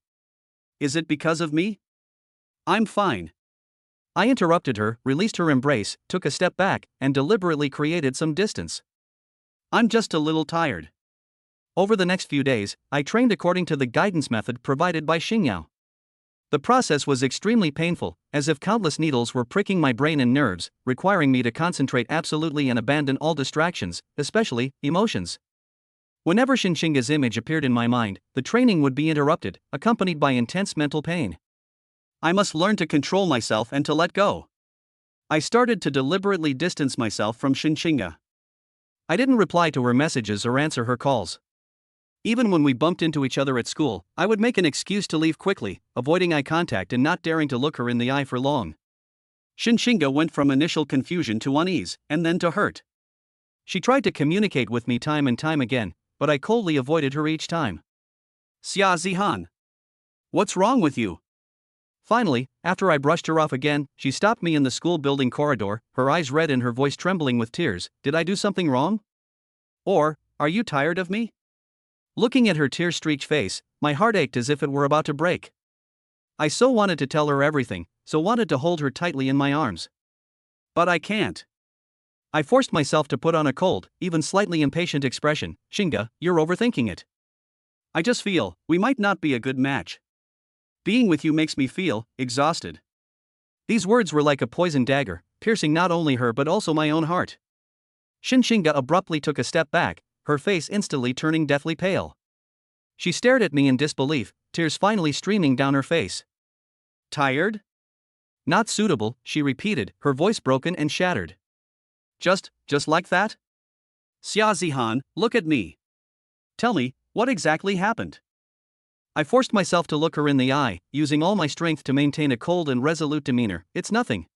Is it because of me? I'm fine. I interrupted her, released her embrace, took a step back, and deliberately created some distance. I'm just a little tired. Over the next few days, I trained according to the guidance method provided by Xingyao. The process was extremely painful, as if countless needles were pricking my brain and nerves, requiring me to concentrate absolutely and abandon all distractions, especially emotions. Whenever Shinshinga's image appeared in my mind, the training would be interrupted, accompanied by intense mental pain. I must learn to control myself and to let go. I started to deliberately distance myself from Shinshinga. I didn't reply to her messages or answer her calls. Even when we bumped into each other at school, I would make an excuse to leave quickly, avoiding eye contact and not daring to look her in the eye for long. Shinshinga went from initial confusion to unease, and then to hurt. She tried to communicate with me time and time again, but I coldly avoided her each time. Xia Zihan. What's wrong with you? Finally, after I brushed her off again, she stopped me in the school building corridor, her eyes red and her voice trembling with tears. Did I do something wrong? Or, are you tired of me? Looking at her tear-streaked face, my heart ached as if it were about to break. I so wanted to tell her everything, so wanted to hold her tightly in my arms. But I can't. I forced myself to put on a cold, even slightly impatient expression. Shinga, you're overthinking it. I just feel we might not be a good match. Being with you makes me feel exhausted. These words were like a poisoned dagger, piercing not only her but also my own heart. Shinshinga abruptly took a step back, her face instantly turning deathly pale. She stared at me in disbelief, tears finally streaming down her face. Tired? Not suitable, she repeated, her voice broken and shattered. Just like that? Xia Zihan, look at me. Tell me, what exactly happened? I forced myself to look her in the eye, using all my strength to maintain a cold and resolute demeanor. It's nothing.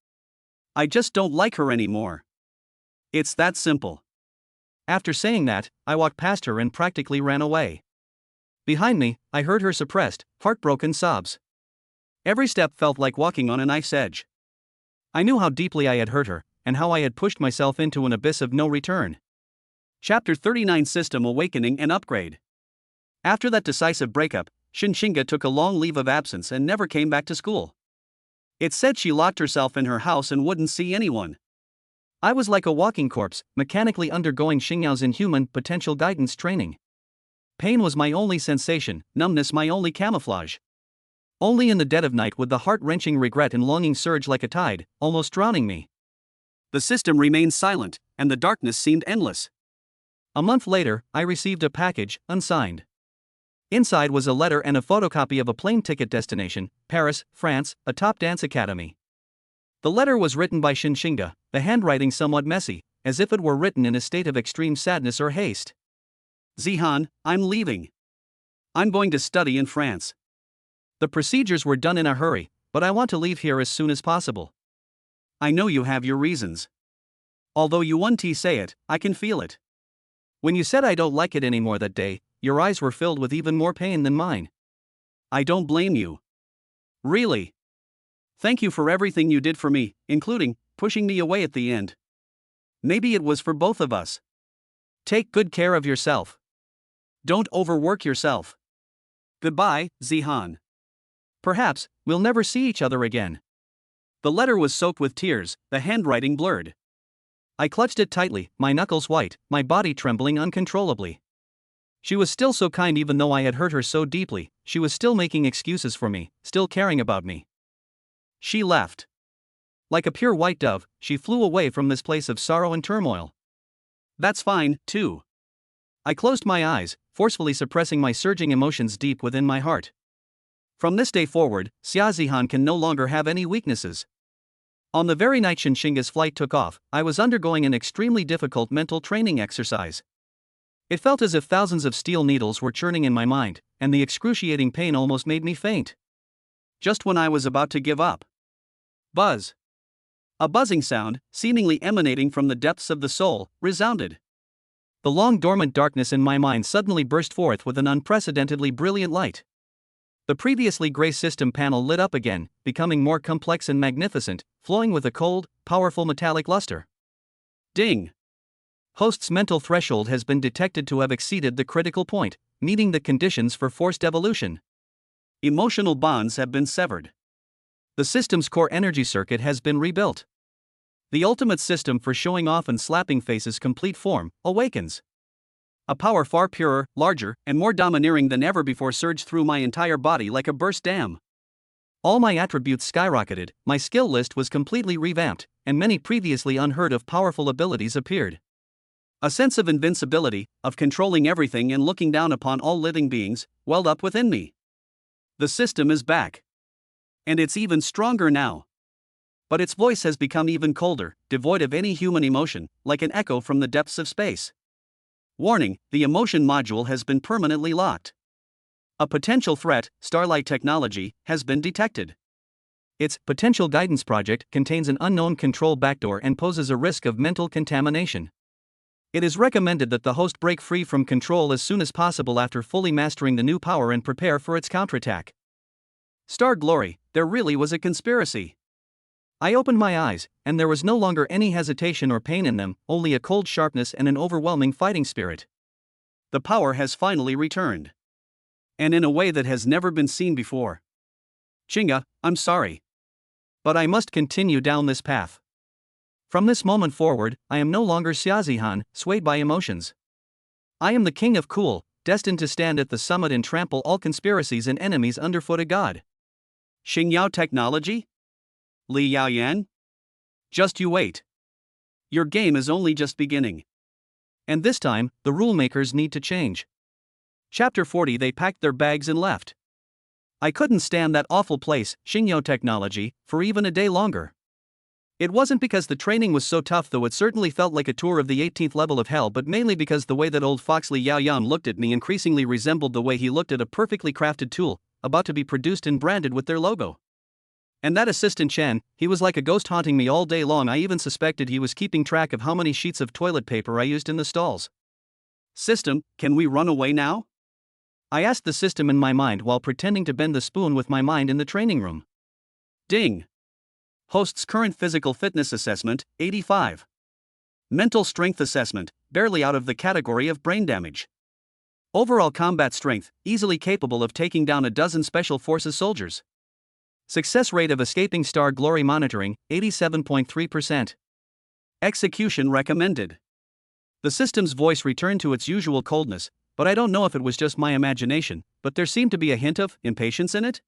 I just don't like her anymore. It's that simple. After saying that, I walked past her and practically ran away. Behind me, I heard her suppressed, heartbroken sobs. Every step felt like walking on a knife's edge. I knew how deeply I had hurt her, and how I had pushed myself into an abyss of no return. Chapter 39: System Awakening and Upgrade. After that decisive breakup, Shinshinga took a long leave of absence and never came back to school. It said she locked herself in her house and wouldn't see anyone. I was like a walking corpse, mechanically undergoing Xingyao's inhuman potential guidance training. Pain was my only sensation, numbness my only camouflage. Only in the dead of night would the heart-wrenching regret and longing surge like a tide, almost drowning me. The system remained silent, and the darkness seemed endless. A month later, I received a package, unsigned. Inside was a letter and a photocopy of a plane ticket destination, Paris, France, a top dance academy. The letter was written by Shinshinga, the handwriting somewhat messy, as if it were written in a state of extreme sadness or haste. Zihan, I'm leaving. I'm going to study in France. The procedures were done in a hurry, but I want to leave here as soon as possible. I know you have your reasons. Although you won't say it, I can feel it. When you said I don't like it anymore that day, your eyes were filled with even more pain than mine. I don't blame you. Really. Thank you for everything you did for me, including pushing me away at the end. Maybe it was for both of us. Take good care of yourself. Don't overwork yourself. Goodbye, Zihan. Perhaps we'll never see each other again. The letter was soaked with tears, the handwriting blurred. I clutched it tightly, my knuckles white, my body trembling uncontrollably. She was still so kind even though I had hurt her so deeply, she was still making excuses for me, still caring about me. She left. Like a pure white dove, she flew away from this place of sorrow and turmoil. That's fine, too. I closed my eyes, forcefully suppressing my surging emotions deep within my heart. From this day forward, Xiaozihan can no longer have any weaknesses. On the very night Shinshinga's flight took off, I was undergoing an extremely difficult mental training exercise. It felt as if thousands of steel needles were churning in my mind, and the excruciating pain almost made me faint. Just when I was about to give up. Buzz. A buzzing sound, seemingly emanating from the depths of the soul, resounded. The long dormant darkness in my mind suddenly burst forth with an unprecedentedly brilliant light. The previously gray system panel lit up again, becoming more complex and magnificent, flowing with a cold, powerful metallic luster. Ding! Host's mental threshold has been detected to have exceeded the critical point, meeting the conditions for forced evolution. Emotional bonds have been severed. The system's core energy circuit has been rebuilt. The ultimate system for showing off and slapping faces complete form awakens. A power far purer, larger, and more domineering than ever before surged through my entire body like a burst dam. All my attributes skyrocketed, my skill list was completely revamped, and many previously unheard of powerful abilities appeared. A sense of invincibility, of controlling everything and looking down upon all living beings, welled up within me. The system is back. And it's even stronger now. But its voice has become even colder, devoid of any human emotion, like an echo from the depths of space. Warning, the emotion module has been permanently locked. A potential threat, Starlight Technology, has been detected. Its potential guidance project contains an unknown control backdoor and poses a risk of mental contamination. It is recommended that the host break free from control as soon as possible after fully mastering the new power and prepare for its counterattack. Star Glory, there really was a conspiracy. I opened my eyes, and there was no longer any hesitation or pain in them, only a cold sharpness and an overwhelming fighting spirit. The power has finally returned. And in a way that has never been seen before. Chinga, I'm sorry. But I must continue down this path. From this moment forward, I am no longer Xiaozihan, swayed by emotions. I am the king of cool, destined to stand at the summit and trample all conspiracies and enemies underfoot a god. Xingyao Technology? Li Yaoyan? Just you wait. Your game is only just beginning. And this time, the rule makers need to change. Chapter 40. They packed their bags and left. I couldn't stand that awful place, Xingyao Technology, for even a day longer. It wasn't because the training was so tough, though it certainly felt like a tour of the 18th level of hell, but mainly because the way that old fox Li Yaoyan looked at me increasingly resembled the way he looked at a perfectly crafted tool, about to be produced and branded with their logo. And that assistant Chen, he was like a ghost haunting me all day long. I even suspected he was keeping track of how many sheets of toilet paper I used in the stalls. System, can we run away now? I asked the system in my mind while pretending to bend the spoon with my mind in the training room. Ding. Host's current physical fitness assessment, 85. Mental strength assessment, barely out of the category of brain damage. Overall combat strength, easily capable of taking down a dozen special forces soldiers. Success rate of escaping Star Glory monitoring, 87.3%. Execution recommended. The system's voice returned to its usual coldness, but I don't know if it was just my imagination, but there seemed to be a hint of impatience in it.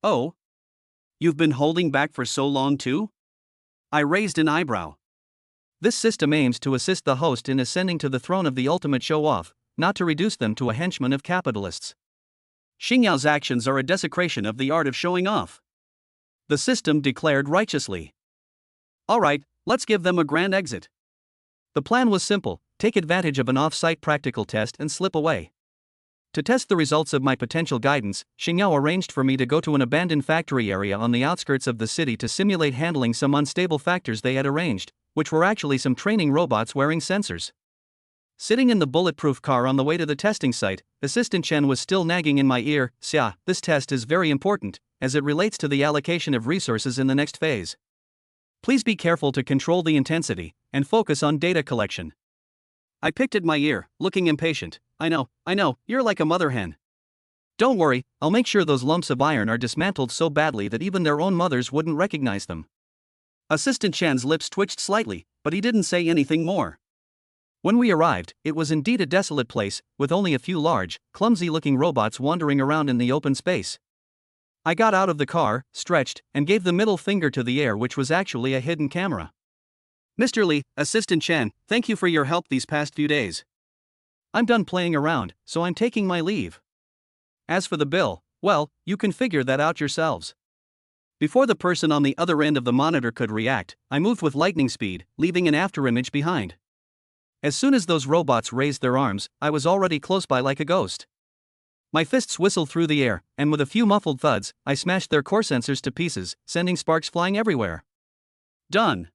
Oh? You've been holding back for so long too? I raised an eyebrow. This system aims to assist the host in ascending to the throne of the ultimate show-off, not to reduce them to a henchman of capitalists. Xingyao's actions are a desecration of the art of showing off. The system declared righteously. Alright, let's give them a grand exit. The plan was simple: take advantage of an off-site practical test and slip away. To test the results of my potential guidance, Xingyao arranged for me to go to an abandoned factory area on the outskirts of the city to simulate handling some unstable factors they had arranged, which were actually some training robots wearing sensors. Sitting in the bulletproof car on the way to the testing site, Assistant Chen was still nagging in my ear, "Xia, this test is very important, as it relates to the allocation of resources in the next phase. Please be careful to control the intensity, and focus on data collection." I picked at my ear, looking impatient. I know, you're like a mother hen. Don't worry, I'll make sure those lumps of iron are dismantled so badly that even their own mothers wouldn't recognize them." Assistant Chan's lips twitched slightly, but he didn't say anything more. When we arrived, it was indeed a desolate place, with only a few large, clumsy-looking robots wandering around in the open space. I got out of the car, stretched, and gave the middle finger to the air, which was actually a hidden camera. "Mr. Li, Assistant Chen, thank you for your help these past few days. I'm done playing around, so I'm taking my leave. As for the bill, well, you can figure that out yourselves." Before the person on the other end of the monitor could react, I moved with lightning speed, leaving an afterimage behind. As soon as those robots raised their arms, I was already close by like a ghost. My fists whistled through the air, and with a few muffled thuds, I smashed their core sensors to pieces, sending sparks flying everywhere. Done.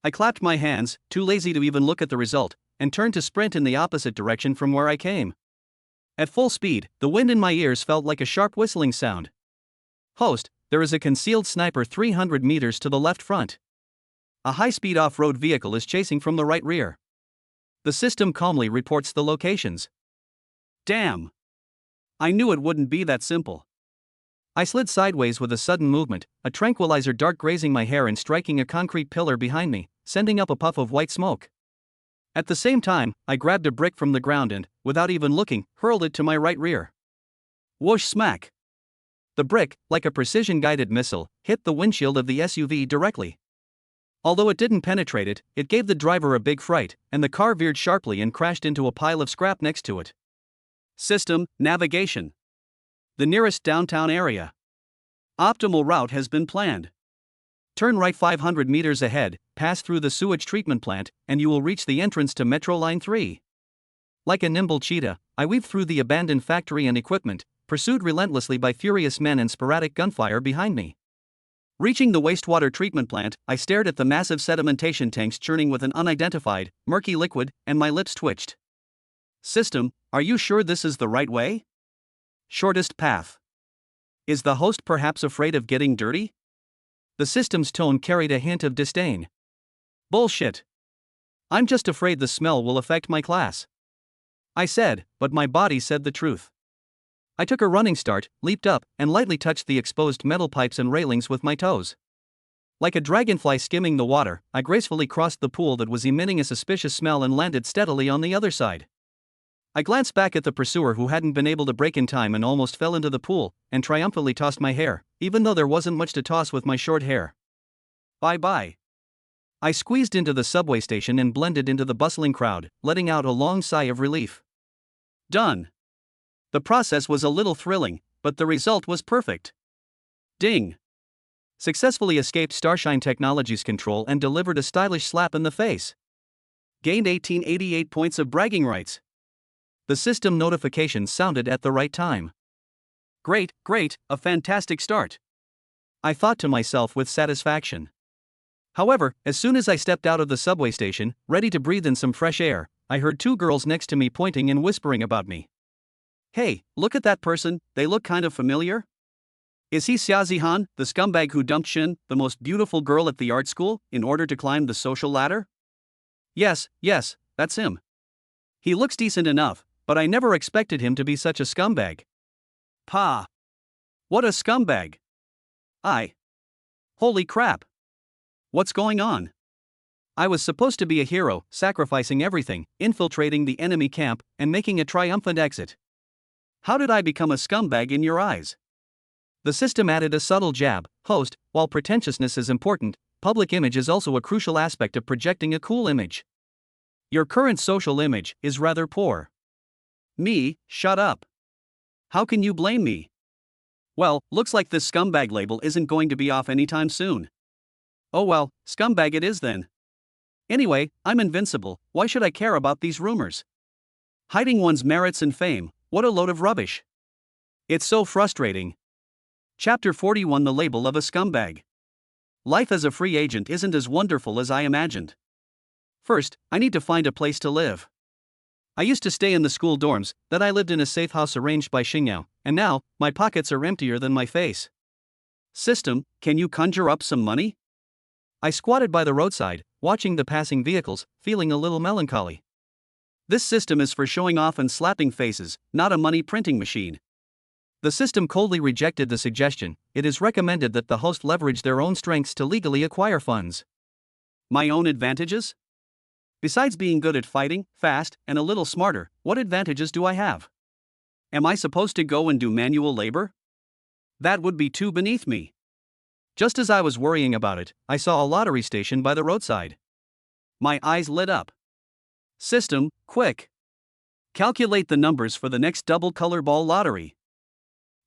I clapped my hands, too lazy to even look at the result, and turned to sprint in the opposite direction from where I came. At full speed, the wind in my ears felt like a sharp whistling sound. "Host, there is a concealed sniper 300 meters to the left front. A high-speed off-road vehicle is chasing from the right rear." The system calmly reports the locations. Damn. I knew it wouldn't be that simple. I slid sideways with a sudden movement, a tranquilizer dart grazing my hair and striking a concrete pillar behind me, sending up a puff of white smoke. At the same time, I grabbed a brick from the ground and, without even looking, hurled it to my right rear. Whoosh smack! The brick, like a precision-guided missile, hit the windshield of the SUV directly. Although it didn't penetrate it, it gave the driver a big fright, and the car veered sharply and crashed into a pile of scrap next to it. System, navigation. The nearest downtown area. Optimal route has been planned. Turn right 500 meters ahead, pass through the sewage treatment plant, and you will reach the entrance to Metro Line 3. Like a nimble cheetah, I weaved through the abandoned factory and equipment, pursued relentlessly by furious men and sporadic gunfire behind me. Reaching the wastewater treatment plant, I stared at the massive sedimentation tanks churning with an unidentified, murky liquid, and my lips twitched. System, are you sure this is the right way? Shortest path. Is the host perhaps afraid of getting dirty? The system's tone carried a hint of disdain. Bullshit. I'm just afraid the smell will affect my class. I said, but my body said the truth. I took a running start, leaped up, and lightly touched the exposed metal pipes and railings with my toes. Like a dragonfly skimming the water, I gracefully crossed the pool that was emitting a suspicious smell and landed steadily on the other side. I glanced back at the pursuer who hadn't been able to brake in time and almost fell into the pool, and triumphantly tossed my hair, even though there wasn't much to toss with my short hair. Bye-bye. I squeezed into the subway station and blended into the bustling crowd, letting out a long sigh of relief. Done. The process was a little thrilling, but the result was perfect. Ding. Successfully escaped Starshine Technologies control and delivered a stylish slap in the face. Gained 1888 points of bragging rights. The system notification sounded at the right time. Great, a fantastic start. I thought to myself with satisfaction. However, as soon as I stepped out of the subway station, ready to breathe in some fresh air, I heard two girls next to me pointing and whispering about me. Hey, look at that person, they look kind of familiar. Is he Xia Zihan, the scumbag who dumped Xin, the most beautiful girl at the art school, in order to climb the social ladder? Yes, that's him. He looks decent enough, but I never expected him to be such a scumbag. Pa! What a scumbag! Holy crap! What's going on? I was supposed to be a hero, sacrificing everything, infiltrating the enemy camp, and making a triumphant exit. How did I become a scumbag in your eyes? The system added a subtle jab. Host, while pretentiousness is important, public image is also a crucial aspect of projecting a cool image. Your current social image is rather poor. Me, shut up. How can you blame me? Well, looks like this scumbag label isn't going to be off anytime soon. Oh well, scumbag it is then. Anyway, I'm invincible, why should I care about these rumors? Hiding one's merits and fame, What a load of rubbish. It's so frustrating. Chapter 41: The Label of a Scumbag. Life as a free agent isn't as wonderful as I imagined. First, I need to find a place to live. I used to stay in the school dorms, then I lived in a safe house arranged by Xingyao, and now, my pockets are emptier than my face. System, can you conjure up some money? I squatted by the roadside, watching the passing vehicles, feeling a little melancholy. This system is for showing off and slapping faces, not a money printing machine. The system coldly rejected the suggestion. It is recommended that the host leverage their own strengths to legally acquire funds. My own advantages? Besides being good at fighting, fast, and a little smarter, what advantages do I have? Am I supposed to go and do manual labor? That would be too beneath me. Just as I was worrying about it, I saw a lottery station by the roadside. My eyes lit up. System, quick! Calculate the numbers for the next double color ball lottery.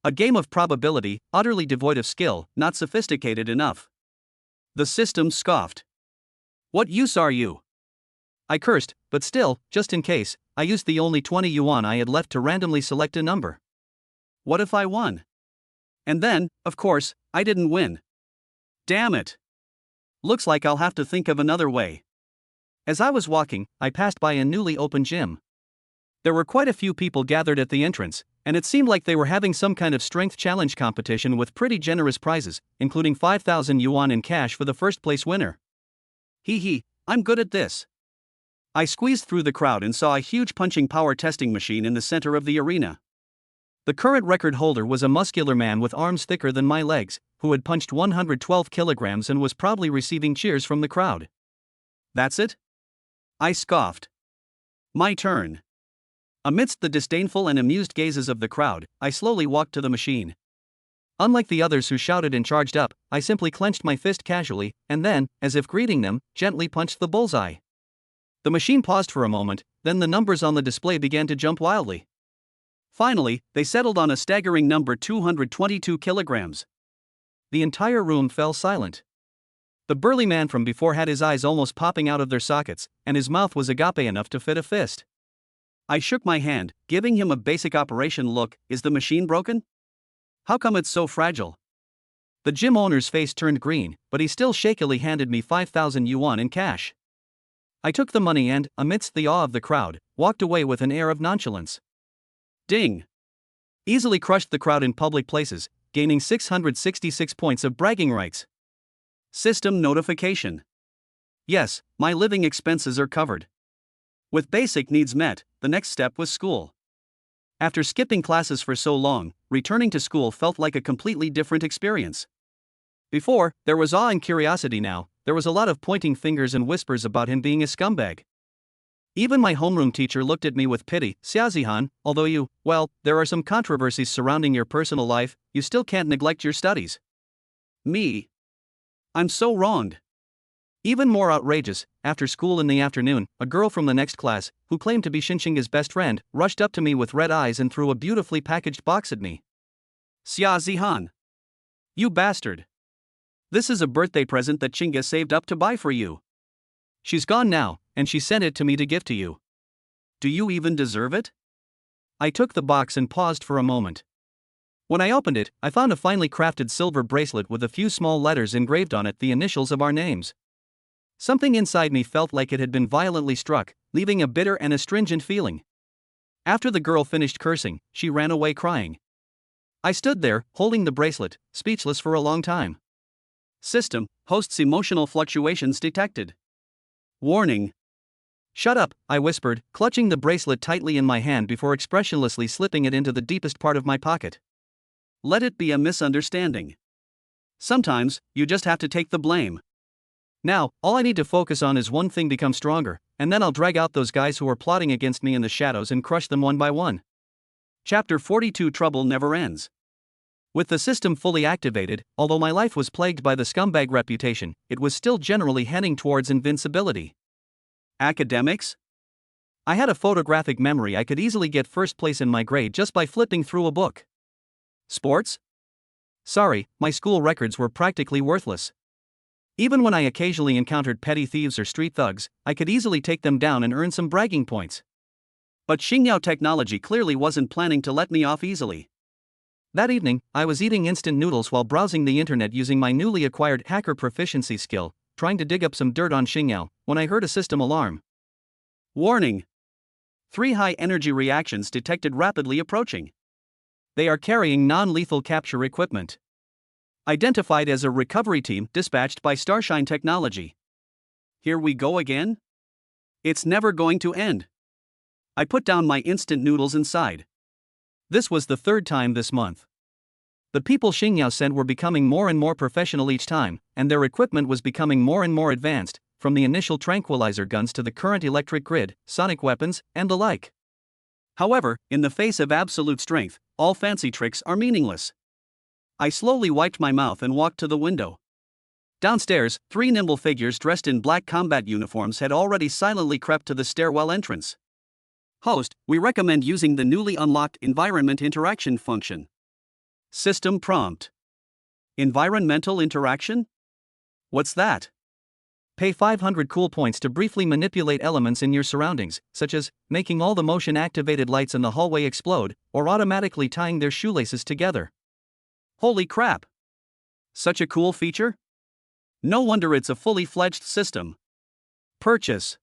A game of probability, utterly devoid of skill, not sophisticated enough. The system scoffed. What use are you? I cursed, but still, just in case, I used the only 20 yuan I had left to randomly select a number. What if I won? And then, of course, I didn't win. Damn it. Looks like I'll have to think of another way. As I was walking, I passed by a newly opened gym. There were quite a few people gathered at the entrance, and it seemed like they were having some kind of strength challenge competition with pretty generous prizes, including 5,000 yuan in cash for the first place winner. Hee, I'm good at this. I squeezed through the crowd and saw a huge punching power testing machine in the center of the arena. The current record holder was a muscular man with arms thicker than my legs, who had punched 112 kilograms and was proudly receiving cheers from the crowd. That's it? I scoffed. My turn. Amidst the disdainful and amused gazes of the crowd, I slowly walked to the machine. Unlike the others who shouted and charged up, I simply clenched my fist casually, and then, as if greeting them, gently punched the bullseye. The machine paused for a moment, then the numbers on the display began to jump wildly. Finally, they settled on a staggering number: 222 kilograms. The entire room fell silent. The burly man from before had his eyes almost popping out of their sockets, and his mouth was agape enough to fit a fist. I shook my hand, giving him a basic operation look. Is the machine broken? How come it's so fragile? The gym owner's face turned green, but he still shakily handed me 5,000 yuan in cash. I took the money and, amidst the awe of the crowd, walked away with an air of nonchalance. Ding! Easily crushed the crowd in public places, gaining 666 points of bragging rights. System notification. Yes, my living expenses are covered. With basic needs met, the next step was school. After skipping classes for so long, returning to school felt like a completely different experience. Before, there was awe and curiosity. Now, there was a lot of pointing fingers and whispers about him being a scumbag. Even my homeroom teacher looked at me with pity. Xiaozihan, although there are some controversies surrounding your personal life, you still can't neglect your studies. Me? I'm so wronged. Even more outrageous, after school in the afternoon, a girl from the next class, who claimed to be Xinxing's best friend, rushed up to me with red eyes and threw a beautifully packaged box at me. Xiaozihan! You bastard! This is a birthday present that Chinga saved up to buy for you. She's gone now, and she sent it to me to give to you. Do you even deserve it? I took the box and paused for a moment. When I opened it, I found a finely crafted silver bracelet with a few small letters engraved on it, the initials of our names. Something inside me felt like it had been violently struck, leaving a bitter and astringent feeling. After the girl finished cursing, she ran away crying. I stood there, holding the bracelet, speechless for a long time. System, host's emotional fluctuations detected. Warning. Shut up, I whispered, clutching the bracelet tightly in my hand before expressionlessly slipping it into the deepest part of my pocket. Let it be a misunderstanding. Sometimes, you just have to take the blame. Now, all I need to focus on is one thing: become stronger, and then I'll drag out those guys who are plotting against me in the shadows and crush them one by one. Chapter 42: Trouble Never Ends. With the system fully activated, although my life was plagued by the scumbag reputation, it was still generally heading towards invincibility. Academics? I had a photographic memory. I could easily get first place in my grade just by flipping through a book. Sports? Sorry, my school records were practically worthless. Even when I occasionally encountered petty thieves or street thugs, I could easily take them down and earn some bragging points. But Xingyao Technology clearly wasn't planning to let me off easily. That evening, I was eating instant noodles while browsing the internet using my newly acquired hacker proficiency skill, trying to dig up some dirt on Xingyao, when I heard a system alarm. Warning! 3 high-energy reactions detected rapidly approaching. They are carrying non-lethal capture equipment. Identified as a recovery team dispatched by Starshine Technology. Here we go again? It's never going to end. I put down my instant noodles and sighed. This was the 3rd time this month. The people Xingyao sent were becoming more and more professional each time, and their equipment was becoming more and more advanced, from the initial tranquilizer guns to the current electric grid, sonic weapons, and the like. However, in the face of absolute strength, all fancy tricks are meaningless. I slowly wiped my mouth and walked to the window. Downstairs, 3 nimble figures dressed in black combat uniforms had already silently crept to the stairwell entrance. Host, we recommend using the newly unlocked Environment Interaction function. System prompt. Environmental interaction? What's that? Pay 500 cool points to briefly manipulate elements in your surroundings, such as making all the motion-activated lights in the hallway explode, or automatically tying their shoelaces together. Holy crap! Such a cool feature? No wonder it's a fully fledged system. Purchase.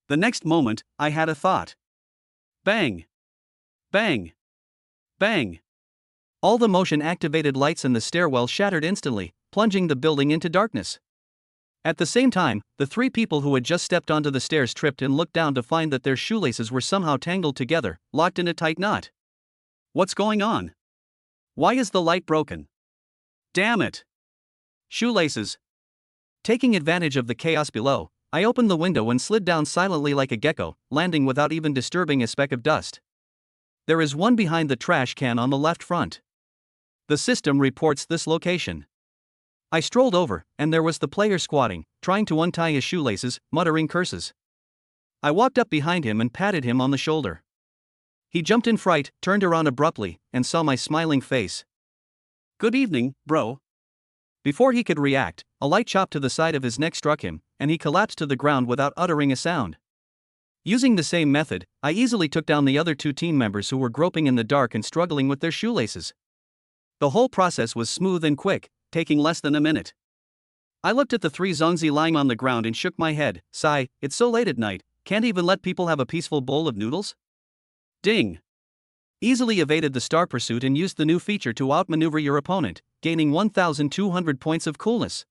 The next moment, I had a thought. Bang! Bang! Bang! All the motion-activated lights in the stairwell shattered instantly, plunging the building into darkness. At the same time, the 3 people who had just stepped onto the stairs tripped and looked down to find that their shoelaces were somehow tangled together, locked in a tight knot. What's going on? Why is the light broken? Damn it! Shoelaces. Taking advantage of the chaos below, I opened the window and slid down silently like a gecko, landing without even disturbing a speck of dust. There is one behind the trash can on the left front. The system reports this location. I strolled over, and there was the player squatting, trying to untie his shoelaces, muttering curses. I walked up behind him and patted him on the shoulder. He jumped in fright, turned around abruptly, and saw my smiling face. Good evening, bro. Before he could react, a light chop to the side of his neck struck him, and he collapsed to the ground without uttering a sound. Using the same method, I easily took down the other 2 team members who were groping in the dark and struggling with their shoelaces. The whole process was smooth and quick, taking less than a minute. I looked at the 3 Zongzi lying on the ground and shook my head. Sigh, it's so late at night, can't even let people have a peaceful bowl of noodles? Ding! Easily evaded the star pursuit and used the new feature to outmaneuver your opponent, gaining 1,200 points of coolness.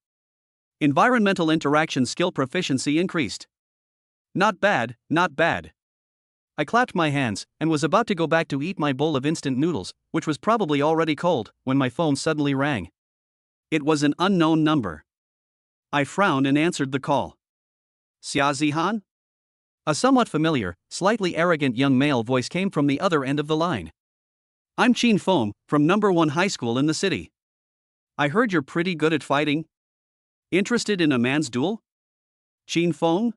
Environmental interaction skill proficiency increased. Not bad, not bad. I clapped my hands, and was about to go back to eat my bowl of instant noodles, which was probably already cold, when my phone suddenly rang. It was an unknown number. I frowned and answered the call. Xia Zihan? A somewhat familiar, slightly arrogant young male voice came from the other end of the line. I'm Qin Feng, from number 1 high school in the city. I heard you're pretty good at fighting. Interested in a man's duel? Qin Feng?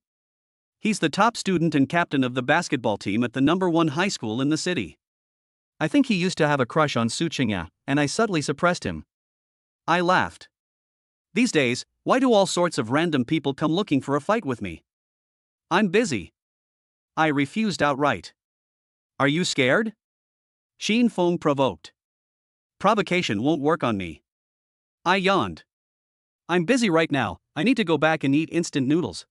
He's the top student and captain of the basketball team at the number 1 high school in the city. I think he used to have a crush on Su Qingya, and I subtly suppressed him. I laughed. These days, why do all sorts of random people come looking for a fight with me? I'm busy. I refused outright. Are you scared? Qin Feng provoked. Provocation won't work on me. I yawned. I'm busy right now, I need to go back and eat instant noodles.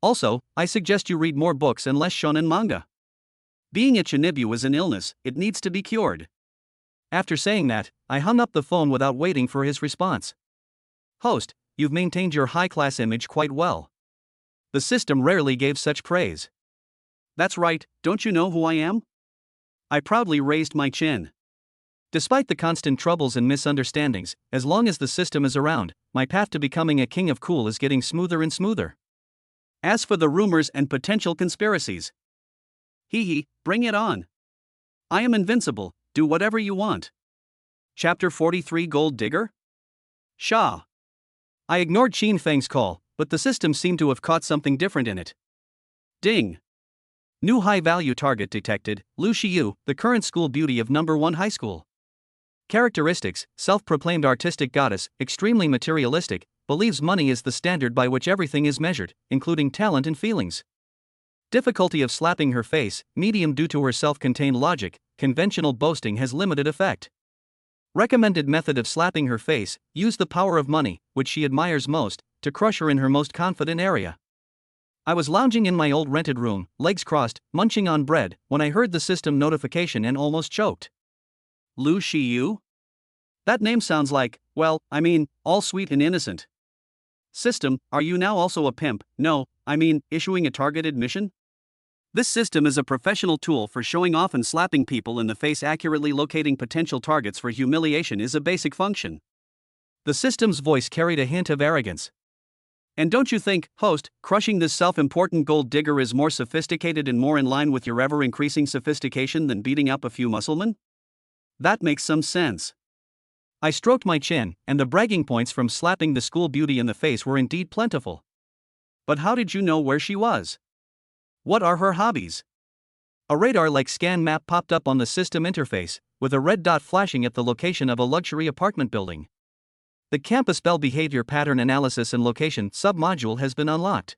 Also, I suggest you read more books and less shonen manga. Being a Chinibu is an illness, it needs to be cured. After saying that, I hung up the phone without waiting for his response. Host, you've maintained your high-class image quite well. The system rarely gave such praise. That's right, don't you know who I am? I proudly raised my chin. Despite the constant troubles and misunderstandings, as long as the system is around, my path to becoming a king of cool is getting smoother and smoother. As for the rumors and potential conspiracies, bring it on. I am invincible, do whatever you want. Chapter 43 Gold Digger? Sha. I ignored Qin Feng's call, but the system seemed to have caught something different in it. Ding. New high-value target detected, Lu Xiyu, the current school beauty of number 1 high school. Characteristics, self-proclaimed artistic goddess, extremely materialistic, believes money is the standard by which everything is measured, including talent and feelings. Difficulty of slapping her face, medium due to her self-contained logic, conventional boasting has limited effect. Recommended method of slapping her face, use the power of money, which she admires most, to crush her in her most confident area. I was lounging in my old rented room, legs crossed, munching on bread, when I heard the system notification and almost choked. Lu Shiyu? That name sounds like, well, I mean, all sweet and innocent. System, are you now also a pimp? No, I mean, issuing a targeted mission? This system is a professional tool for showing off and slapping people in the face. Accurately locating potential targets for humiliation is a basic function. The system's voice carried a hint of arrogance. And don't you think, host, crushing this self-important gold digger is more sophisticated and more in line with your ever-increasing sophistication than beating up a few musclemen? That makes some sense. I stroked my chin, and the bragging points from slapping the school beauty in the face were indeed plentiful. But how did you know where she was? What are her hobbies? A radar-like scan map popped up on the system interface, with a red dot flashing at the location of a luxury apartment building. The Campus Bell Behavior Pattern Analysis and Location submodule has been unlocked.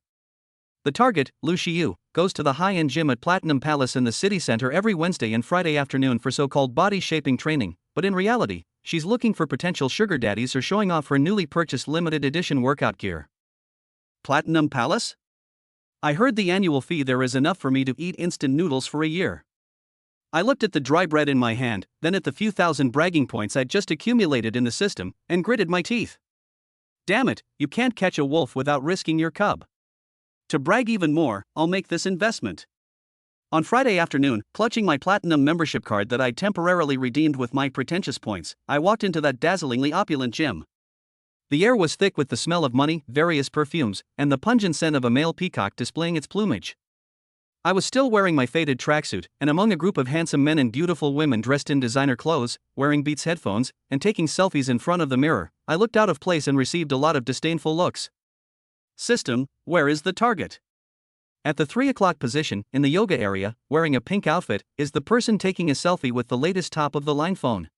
The target, Lu Shiyu, goes to the high-end gym at Platinum Palace in the city center every Wednesday and Friday afternoon for so-called body-shaping training, but in reality, she's looking for potential sugar daddies or showing off her newly purchased limited edition workout gear. Platinum Palace? I heard the annual fee there is enough for me to eat instant noodles for a year. I looked at the dry bread in my hand, then at the few thousand bragging points I'd just accumulated in the system, and gritted my teeth. Damn it, you can't catch a wolf without risking your cub. To brag even more, I'll make this investment. On Friday afternoon, clutching my platinum membership card that I'd temporarily redeemed with my pretentious points, I walked into that dazzlingly opulent gym. The air was thick with the smell of money, various perfumes, and the pungent scent of a male peacock displaying its plumage. I was still wearing my faded tracksuit, and among a group of handsome men and beautiful women dressed in designer clothes, wearing Beats headphones, and taking selfies in front of the mirror, I looked out of place and received a lot of disdainful looks. System, where is the target? At the 3 o'clock position, in the yoga area, wearing a pink outfit, is the person taking a selfie with the latest top-of-the-line phone.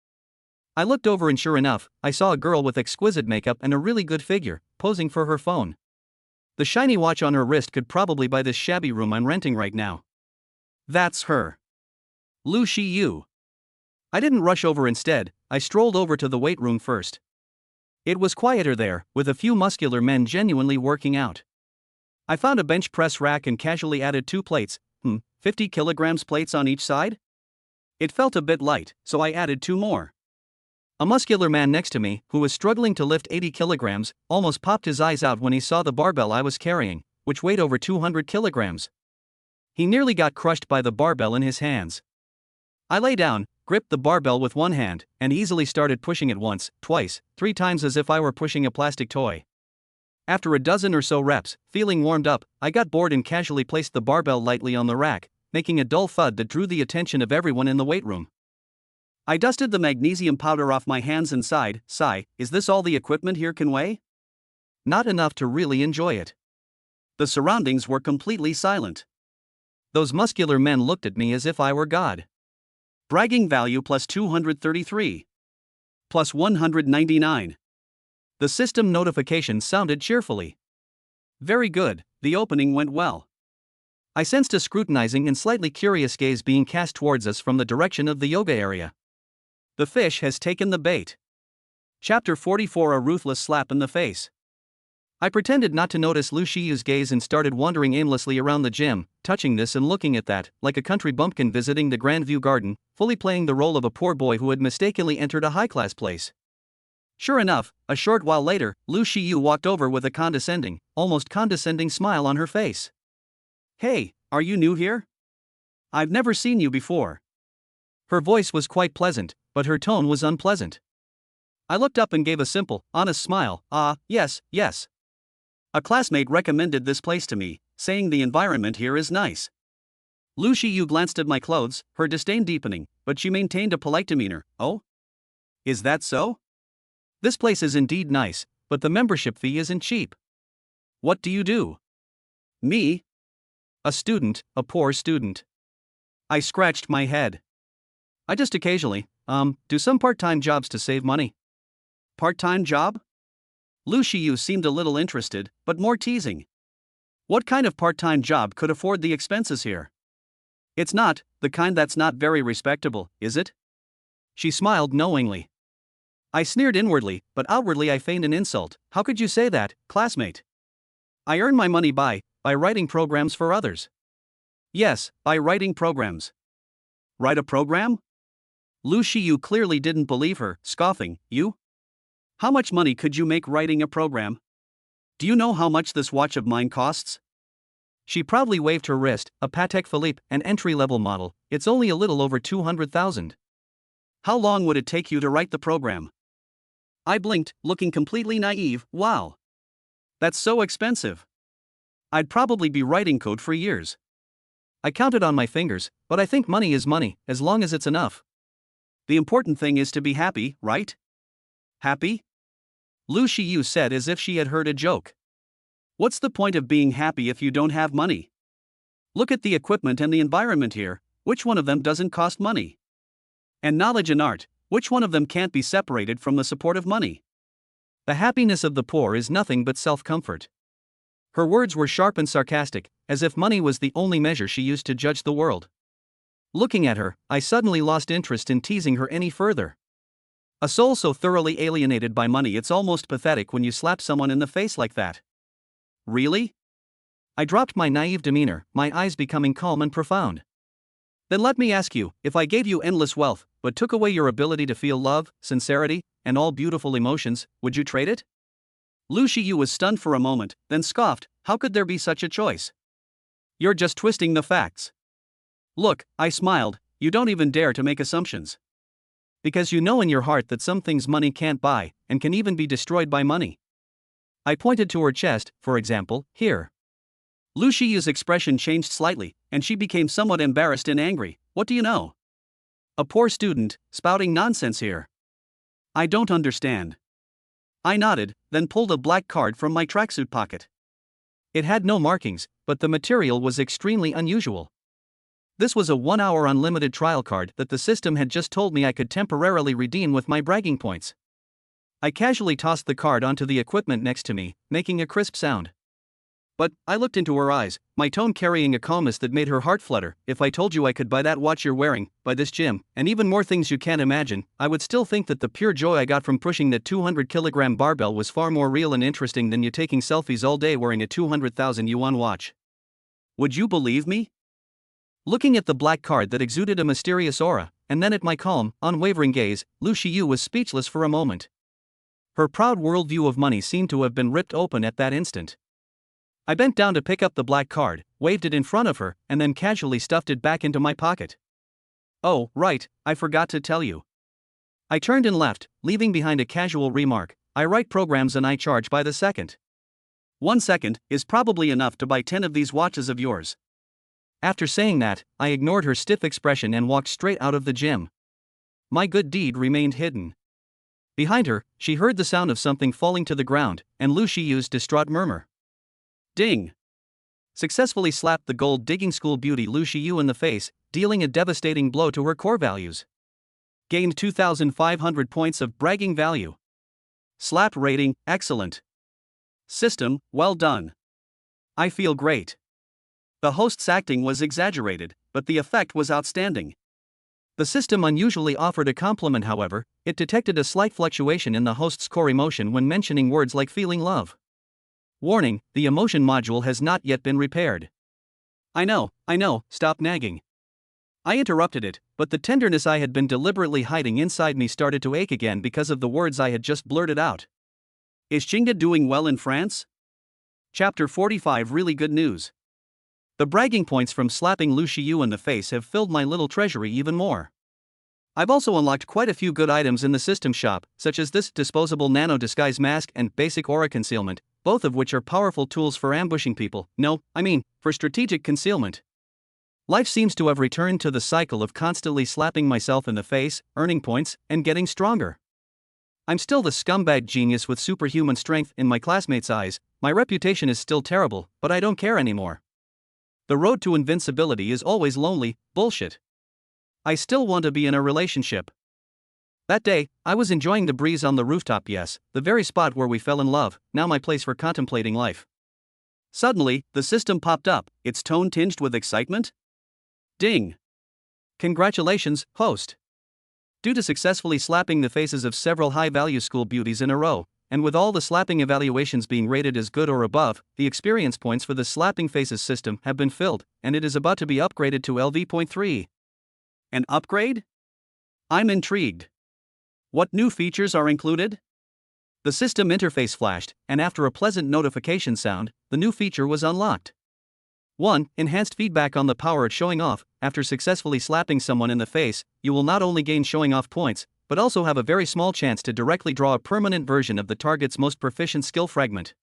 I looked over and sure enough, I saw a girl with exquisite makeup and a really good figure, posing for her phone. The shiny watch on her wrist could probably buy this shabby room I'm renting right now. That's her. Lu Shiyu. I didn't rush over. Instead, I strolled over to the weight room first. It was quieter there, with a few muscular men genuinely working out. I found a bench press rack and casually added 2 plates, 50 kilograms plates on each side? It felt a bit light, so I added 2 more. A muscular man next to me, who was struggling to lift 80 kilograms, almost popped his eyes out when he saw the barbell I was carrying, which weighed over 200 kilograms. He nearly got crushed by the barbell in his hands. I lay down, gripped the barbell with one hand, and easily started pushing it once, twice, 3 times as if I were pushing a plastic toy. After a dozen or so reps, feeling warmed up, I got bored and casually placed the barbell lightly on the rack, making a dull thud that drew the attention of everyone in the weight room. I dusted the magnesium powder off my hands and sighed, is this all the equipment here can weigh? Not enough to really enjoy it. The surroundings were completely silent. Those muscular men looked at me as if I were God. Bragging value plus 233. Plus 199. The system notification sounded cheerfully. Very good, the opening went well. I sensed a scrutinizing and slightly curious gaze being cast towards us from the direction of the yoga area. The fish has taken the bait. Chapter 44: A Ruthless Slap in the Face. I pretended not to notice Lu Shiyu's gaze and started wandering aimlessly around the gym, touching this and looking at that, like a country bumpkin visiting the Grandview Garden, fully playing the role of a poor boy who had mistakenly entered a high-class place. Sure enough, a short while later, Lu Shiyu walked over with a condescending, almost condescending smile on her face. Hey, are you new here? I've never seen you before. Her voice was quite pleasant, but her tone was unpleasant. I looked up and gave a simple, honest smile. Yes. A classmate recommended this place to me, saying the environment here is nice. Lu Shiyu glanced at my clothes, her disdain deepening, but she maintained a polite demeanor. Oh? Is that so? This place is indeed nice, but the membership fee isn't cheap. What do you do? Me? A student, a poor student. I scratched my head. I just occasionally, do some part-time jobs to save money. Part-time job? Lu Shiyu seemed a little interested, but more teasing. What kind of part-time job could afford the expenses here? It's not the kind that's not very respectable, is it? She smiled knowingly. I sneered inwardly, but outwardly I feigned an insult. How could you say that, classmate? I earn my money by writing programs for others. Yes, by writing programs. Write a program? Lu Shiyu clearly didn't believe her, scoffing. You? How much money could you make writing a program? Do you know how much this watch of mine costs? She proudly waved her wrist. A Patek Philippe, an entry-level model. It's only a little over 200,000. How long would it take you to write the program? I blinked, looking completely naive. Wow. That's so expensive. I'd probably be writing code for years. I counted on my fingers, but I think money is money, as long as it's enough. The important thing is to be happy, right? Happy? Lu Shiyu said as if she had heard a joke. What's the point of being happy if you don't have money? Look at the equipment and the environment here, which one of them doesn't cost money? And knowledge and art, which one of them can't be separated from the support of money? The happiness of the poor is nothing but self-comfort. Her words were sharp and sarcastic, as if money was the only measure she used to judge the world. Looking at her, I suddenly lost interest in teasing her any further. A soul so thoroughly alienated by money, it's almost pathetic when you slap someone in the face like that. Really? I dropped my naive demeanor, my eyes becoming calm and profound. Then let me ask you, if I gave you endless wealth, but took away your ability to feel love, sincerity, and all beautiful emotions, would you trade it? Lu Shiyu was stunned for a moment, then scoffed. How could there be such a choice? You're just twisting the facts. Look, I smiled, you don't even dare to make assumptions. Because you know in your heart that some things money can't buy, and can even be destroyed by money. I pointed to her chest, for example, here. Lu Shiyu's expression changed slightly, and she became somewhat embarrassed and angry. What do you know? A poor student, spouting nonsense here. I don't understand. I nodded, then pulled a black card from my tracksuit pocket. It had no markings, but the material was extremely unusual. This was a 1-hour unlimited trial card that the system had just told me I could temporarily redeem with my bragging points. I casually tossed the card onto the equipment next to me, making a crisp sound. But I looked into her eyes, my tone carrying a calmness that made her heart flutter. If I told you I could buy that watch you're wearing, buy this gym, and even more things you can't imagine, I would still think that the pure joy I got from pushing that 200-kilogram barbell was far more real and interesting than you taking selfies all day wearing a 200,000 yuan watch. Would you believe me? Looking at the black card that exuded a mysterious aura, and then at my calm, unwavering gaze, Lu Shiyu was speechless for a moment. Her proud worldview of money seemed to have been ripped open at that instant. I bent down to pick up the black card, waved it in front of her, and then casually stuffed it back into my pocket. Oh, right, I forgot to tell you. I turned and left, leaving behind a casual remark. I write programs and I charge by the second. 1 second is probably enough to buy 10 of these watches of yours. After saying that, I ignored her stiff expression and walked straight out of the gym. My good deed remained hidden. Behind her, she heard the sound of something falling to the ground, and Lu Shiyu's distraught murmur. Ding! Successfully slapped the gold digging school beauty Lu Shiyu in the face, dealing a devastating blow to her core values. Gained 2,500 points of bragging value. Slap rating, excellent. System, well done. I feel great. The host's acting was exaggerated, but the effect was outstanding. The system unusually offered a compliment, however. It detected a slight fluctuation in the host's core emotion when mentioning words like feeling love. Warning, the emotion module has not yet been repaired. I know, stop nagging. I interrupted it, but the tenderness I had been deliberately hiding inside me started to ache again because of the words I had just blurted out. Is Chinga doing well in France? Chapter 45. Really good news. The bragging points from slapping Lu Shiyu in the face have filled my little treasury even more. I've also unlocked quite a few good items in the system shop, such as this disposable nano disguise mask and basic aura concealment, both of which are powerful tools for ambushing people. No, I mean, for strategic concealment. Life seems to have returned to the cycle of constantly slapping myself in the face, earning points, and getting stronger. I'm still the scumbag genius with superhuman strength in my classmates' eyes. My reputation is still terrible, but I don't care anymore. The road to invincibility is always lonely, bullshit. I still want to be in a relationship. That day, I was enjoying the breeze on the rooftop, yes, the very spot where we fell in love, now my place for contemplating life. Suddenly, the system popped up, its tone tinged with excitement. Ding! Congratulations, host! Due to successfully slapping the faces of several high-value school beauties in a row, and with all the slapping evaluations being rated as good or above, the experience points for the slapping faces system have been filled, and it is about to be upgraded to LV.3. An upgrade? I'm intrigued. What new features are included? The system interface flashed, and after a pleasant notification sound, the new feature was unlocked. 1. Enhanced feedback on the power at showing off. After successfully slapping someone in the face, you will not only gain showing off points, but also have a very small chance to directly draw a permanent version of the target's most proficient skill fragment.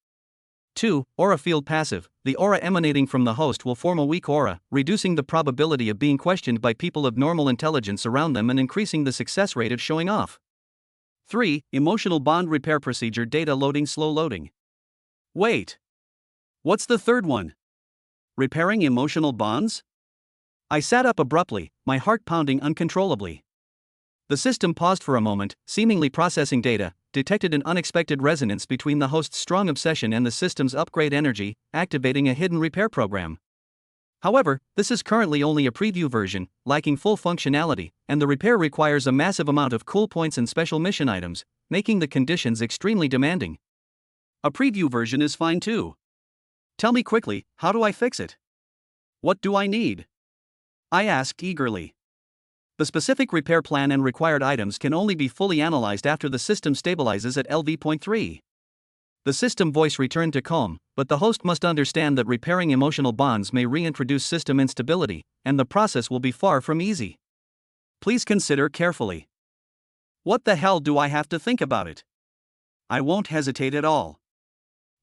2. Aura field passive. The aura emanating from the host will form a weak aura, reducing the probability of being questioned by people of normal intelligence around them and increasing the success rate of showing off. 3. Emotional bond repair procedure data loading slow loading. Wait. What's the third one? Repairing emotional bonds? I sat up abruptly, my heart pounding uncontrollably. The system paused for a moment, seemingly processing data, detected an unexpected resonance between the host's strong obsession and the system's upgrade energy, activating a hidden repair program. However, this is currently only a preview version, lacking full functionality, and the repair requires a massive amount of cool points and special mission items, making the conditions extremely demanding. A preview version is fine too. Tell me quickly, how do I fix it? What do I need? I asked eagerly. The specific repair plan and required items can only be fully analyzed after the system stabilizes at LV.3. The system voice returned to calm, but the host must understand that repairing emotional bonds may reintroduce system instability, and the process will be far from easy. Please consider carefully. What the hell do I have to think about it? I won't hesitate at all.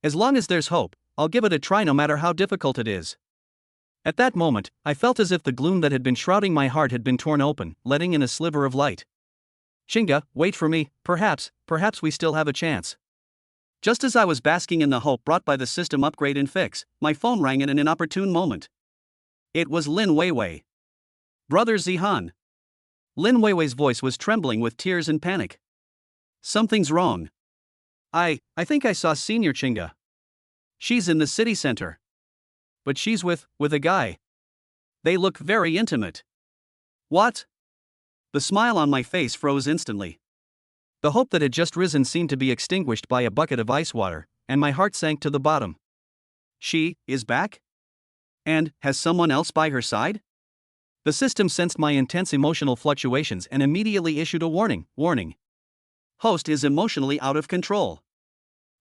As long as there's hope, I'll give it a try no matter how difficult it is. At that moment, I felt as if the gloom that had been shrouding my heart had been torn open, letting in a sliver of light. Shinga, wait for me, perhaps we still have a chance. Just as I was basking in the hope brought by the system upgrade and fix, my phone rang in an inopportune moment. It was Lin Weiwei. Brother Zihan. Lin Weiwei's voice was trembling with tears and panic. Something's wrong. I think I saw Senior Chinga. She's in the city center. But she's with a guy. They look very intimate. What? The smile on my face froze instantly. The hope that had just risen seemed to be extinguished by a bucket of ice water, and my heart sank to the bottom. She is back? And has someone else by her side? The system sensed my intense emotional fluctuations and immediately issued a warning. Host is emotionally out of control.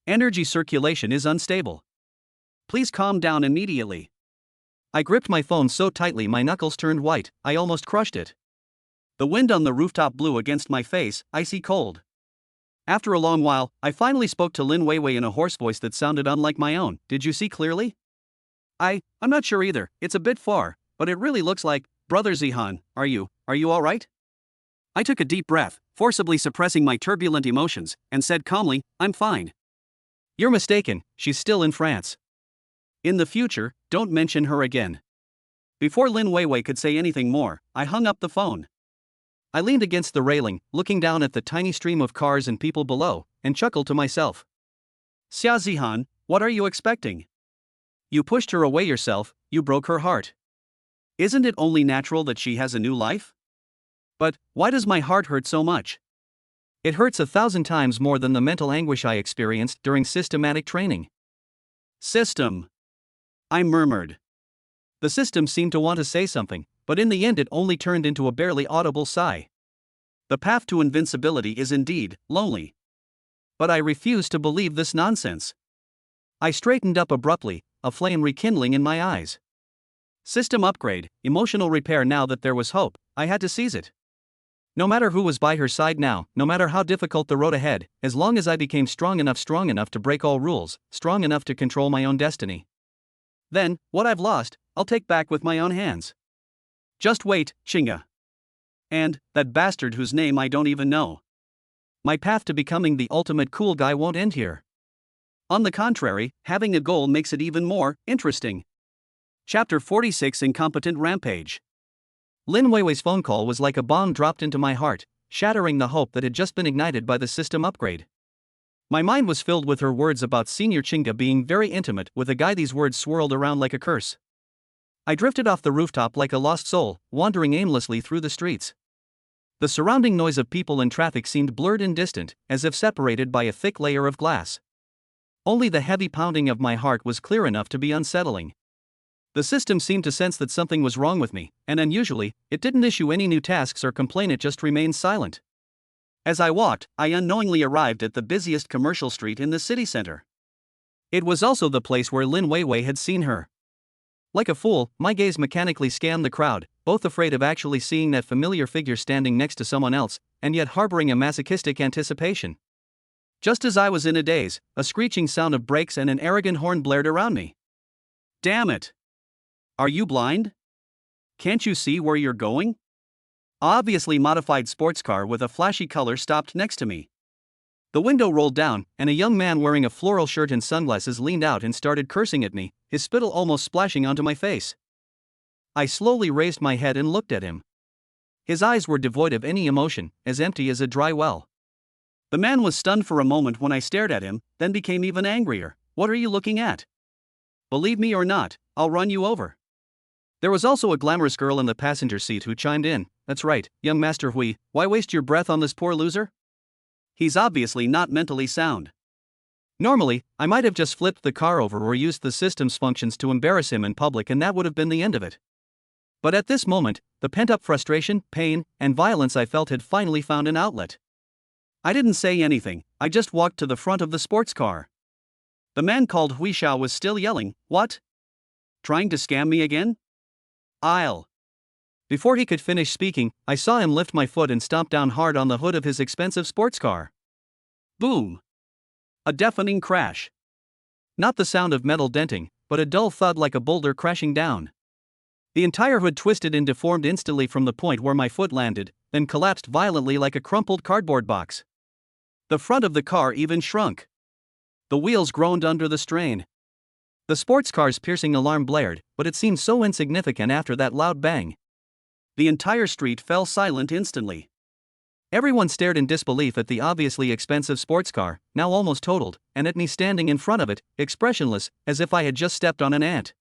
Energy circulation is unstable. Please calm down immediately. I gripped my phone so tightly my knuckles turned white, I almost crushed it. The wind on the rooftop blew against my face, icy cold. After a long while, I finally spoke to Lin Weiwei in a hoarse voice that sounded unlike my own. Did you see clearly? I'm not sure either, it's a bit far, but it really looks like. Brother Zihan, are you alright? I took a deep breath, forcibly suppressing my turbulent emotions, and said calmly, I'm fine. You're mistaken, she's still in France. In the future, don't mention her again. Before Lin Weiwei could say anything more, I hung up the phone. I leaned against the railing, looking down at the tiny stream of cars and people below, and chuckled to myself. Xia Zihan, what are you expecting? You pushed her away yourself, you broke her heart. Isn't it only natural that she has a new life? But why does my heart hurt so much? It hurts 1,000 times more than the mental anguish I experienced during systematic training. System. I murmured. The system seemed to want to say something, but in the end it only turned into a barely audible sigh. The path to invincibility is indeed lonely. But I refuse to believe this nonsense. I straightened up abruptly, a flame rekindling in my eyes. System upgrade, emotional repair. Now that there was hope, I had to seize it. No matter who was by her side now, no matter how difficult the road ahead, as long as I became strong enough to break all rules, strong enough to control my own destiny. Then, what I've lost, I'll take back with my own hands. Just wait, Chinga. And that bastard whose name I don't even know. My path to becoming the ultimate cool guy won't end here. On the contrary, having a goal makes it even more interesting. Chapter 46: Incompetent Rampage. Lin Weiwei's phone call was like a bomb dropped into my heart, shattering the hope that had just been ignited by the system upgrade. My mind was filled with her words about Senior Chinga being very intimate with a guy. These words swirled around like a curse. I drifted off the rooftop like a lost soul, wandering aimlessly through the streets. The surrounding noise of people and traffic seemed blurred and distant, as if separated by a thick layer of glass. Only the heavy pounding of my heart was clear enough to be unsettling. The system seemed to sense that something was wrong with me, and unusually, it didn't issue any new tasks or complain, it just remained silent. As I walked, I unknowingly arrived at the busiest commercial street in the city center. It was also the place where Lin Weiwei had seen her. Like a fool, my gaze mechanically scanned the crowd, both afraid of actually seeing that familiar figure standing next to someone else, and yet harboring a masochistic anticipation. Just as I was in a daze, a screeching sound of brakes and an arrogant horn blared around me. Damn it! Are you blind? Can't you see where you're going? Obviously modified sports car with a flashy color stopped next to me. The window rolled down, and a young man wearing a floral shirt and sunglasses leaned out and started cursing at me, his spittle almost splashing onto my face. I slowly raised my head and looked at him. His eyes were devoid of any emotion, as empty as a dry well. The man was stunned for a moment when I stared at him, then became even angrier. What are you looking at? Believe me or not, I'll run you over. There was also a glamorous girl in the passenger seat who chimed in. That's right, young Master Hui, why waste your breath on this poor loser? He's obviously not mentally sound. Normally, I might have just flipped the car over or used the system's functions to embarrass him in public, and that would have been the end of it. But at this moment, the pent-up frustration, pain, and violence I felt had finally found an outlet. I didn't say anything, I just walked to the front of the sports car. The man called Hui Xiao was still yelling, "What? Trying to scam me again? I'll..." Before he could finish speaking, I saw him lift my foot and stomp down hard on the hood of his expensive sports car. Boom! A deafening crash. Not the sound of metal denting, but a dull thud like a boulder crashing down. The entire hood twisted and deformed instantly from the point where my foot landed, then collapsed violently like a crumpled cardboard box. The front of the car even shrunk. The wheels groaned under the strain. The sports car's piercing alarm blared, but it seemed so insignificant after that loud bang. The entire street fell silent instantly. Everyone stared in disbelief at the obviously expensive sports car, now almost totaled, and at me standing in front of it, expressionless, as if I had just stepped on an ant.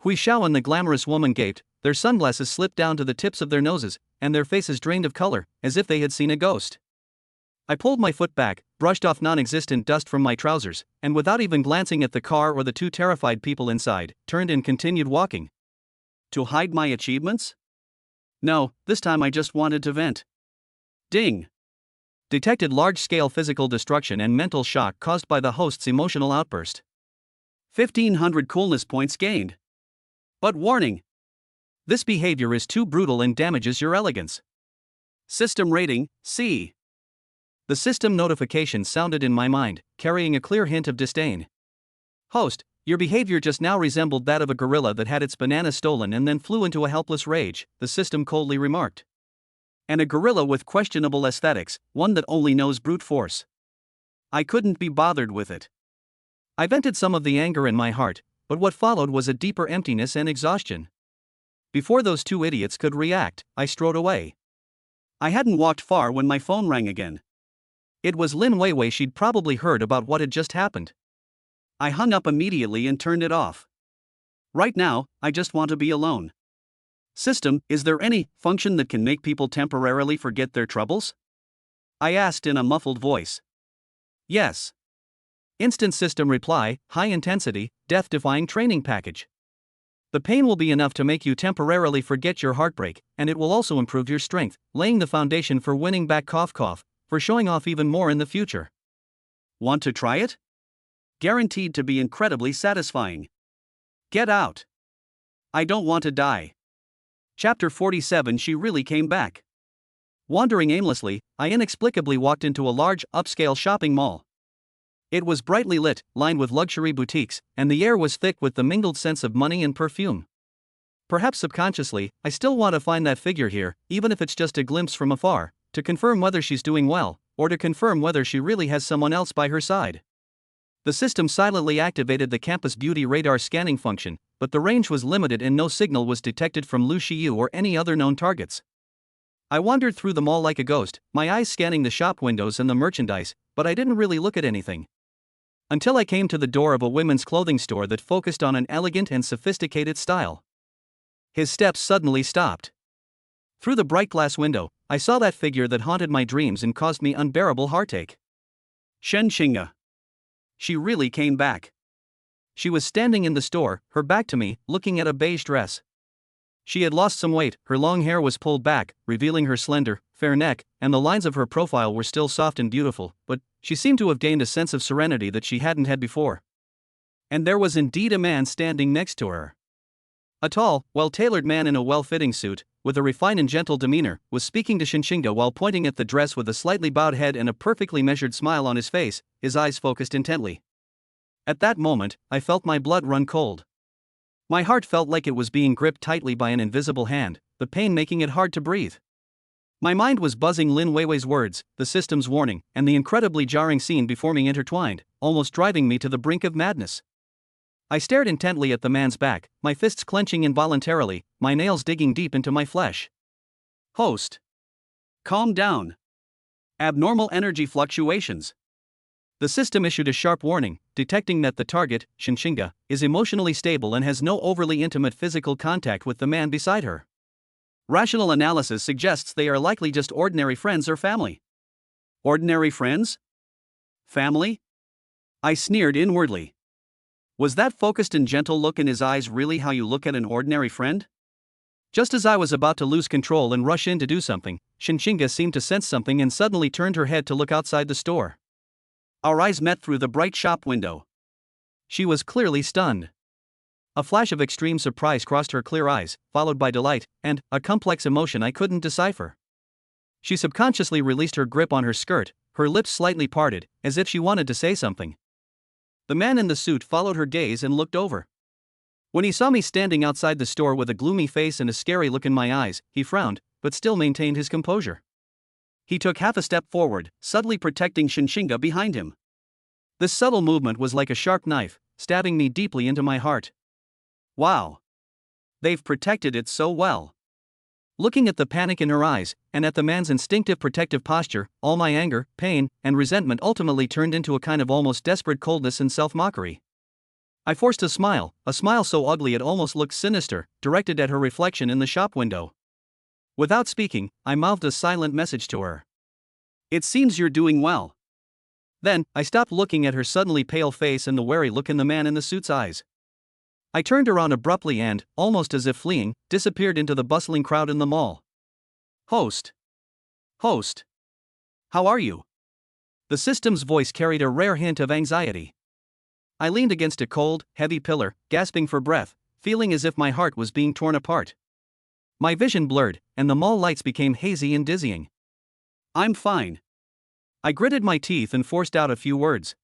Hui Xiao and the glamorous woman gaped, their sunglasses slipped down to the tips of their noses, and their faces drained of color, as if they had seen a ghost. I pulled my foot back, brushed off non-existent dust from my trousers, and without even glancing at the car or the two terrified people inside, turned and continued walking. To hide my achievements? No, this time I just wanted to vent. Ding! Detected large-scale physical destruction and mental shock caused by the host's emotional outburst. 1,500 coolness points gained. But warning! This behavior is too brutal and damages your elegance. System rating, C. The system notification sounded in my mind, carrying a clear hint of disdain. Host, your behavior just now resembled that of a gorilla that had its banana stolen and then flew into a helpless rage, the system coldly remarked. And a gorilla with questionable aesthetics, one that only knows brute force. I couldn't be bothered with it. I vented some of the anger in my heart, but what followed was a deeper emptiness and exhaustion. Before those two idiots could react, I strode away. I hadn't walked far when my phone rang again. It was Lin Weiwei. She'd probably heard about what had just happened. I hung up immediately and turned it off. Right now, I just want to be alone. System, is there any function that can make people temporarily forget their troubles? I asked in a muffled voice. Yes. Instant system reply, high intensity, death-defying training package. The pain will be enough to make you temporarily forget your heartbreak, and it will also improve your strength, laying the foundation for winning back for showing off even more in the future. Want to try it? Guaranteed to be incredibly satisfying. Get out. I don't want to die. Chapter 47. She really came back. Wandering aimlessly, I inexplicably walked into a large, upscale shopping mall. It was brightly lit, lined with luxury boutiques, and the air was thick with the mingled sense of money and perfume. Perhaps subconsciously, I still want to find that figure here, even if it's just a glimpse from afar, to confirm whether she's doing well, or to confirm whether she really has someone else by her side. The system silently activated the campus beauty radar scanning function, but the range was limited and no signal was detected from Lu Xiyu or any other known targets. I wandered through the mall like a ghost, my eyes scanning the shop windows and the merchandise, but I didn't really look at anything. Until I came to the door of a women's clothing store that focused on an elegant and sophisticated style. His steps suddenly stopped. Through the bright glass window, I saw that figure that haunted my dreams and caused me unbearable heartache. Shenxinga. She really came back. She was standing in the store, her back to me, looking at a beige dress. She had lost some weight, her long hair was pulled back, revealing her slender, fair neck, and the lines of her profile were still soft and beautiful, but she seemed to have gained a sense of serenity that she hadn't had before. And there was indeed a man standing next to her. A tall, well-tailored man in a well-fitting suit, with a refined and gentle demeanor, was speaking to Shenxinga while pointing at the dress with a slightly bowed head and a perfectly measured smile on his face, his eyes focused intently. At that moment, I felt my blood run cold. My heart felt like it was being gripped tightly by an invisible hand, the pain making it hard to breathe. My mind was buzzing Lin Weiwei's words, the system's warning, and the incredibly jarring scene before me intertwined, almost driving me to the brink of madness. I stared intently at the man's back, my fists clenching involuntarily, my nails digging deep into my flesh. Host. Calm down. Abnormal energy fluctuations. The system issued a sharp warning, detecting that the target, Shenxinga, is emotionally stable and has no overly intimate physical contact with the man beside her. Rational analysis suggests they are likely just ordinary friends or family. Ordinary friends? Family? I sneered inwardly. Was that focused and gentle look in his eyes really how you look at an ordinary friend? Just as I was about to lose control and rush in to do something, Shenxinga seemed to sense something and suddenly turned her head to look outside the store. Our eyes met through the bright shop window. She was clearly stunned. A flash of extreme surprise crossed her clear eyes, followed by delight, and a complex emotion I couldn't decipher. She subconsciously released her grip on her skirt, her lips slightly parted, as if she wanted to say something. The man in the suit followed her gaze and looked over. When he saw me standing outside the store with a gloomy face and a scary look in my eyes, he frowned, but still maintained his composure. He took half a step forward, subtly protecting Shenxinga behind him. This subtle movement was like a sharp knife, stabbing me deeply into my heart. Wow. They've protected it so well. Looking at the panic in her eyes, and at the man's instinctive protective posture, all my anger, pain, and resentment ultimately turned into a kind of almost desperate coldness and self-mockery. I forced a smile so ugly it almost looked sinister, directed at her reflection in the shop window. Without speaking, I mouthed a silent message to her. It seems you're doing well. Then, I stopped looking at her suddenly pale face and the wary look in the man in the suit's eyes. I turned around abruptly and, almost as if fleeing, disappeared into the bustling crowd in the mall. Host. Host. How are you? The system's voice carried a rare hint of anxiety. I leaned against a cold, heavy pillar, gasping for breath, feeling as if my heart was being torn apart. My vision blurred, and the mall lights became hazy and dizzying. I'm fine. I gritted my teeth and forced out a few words.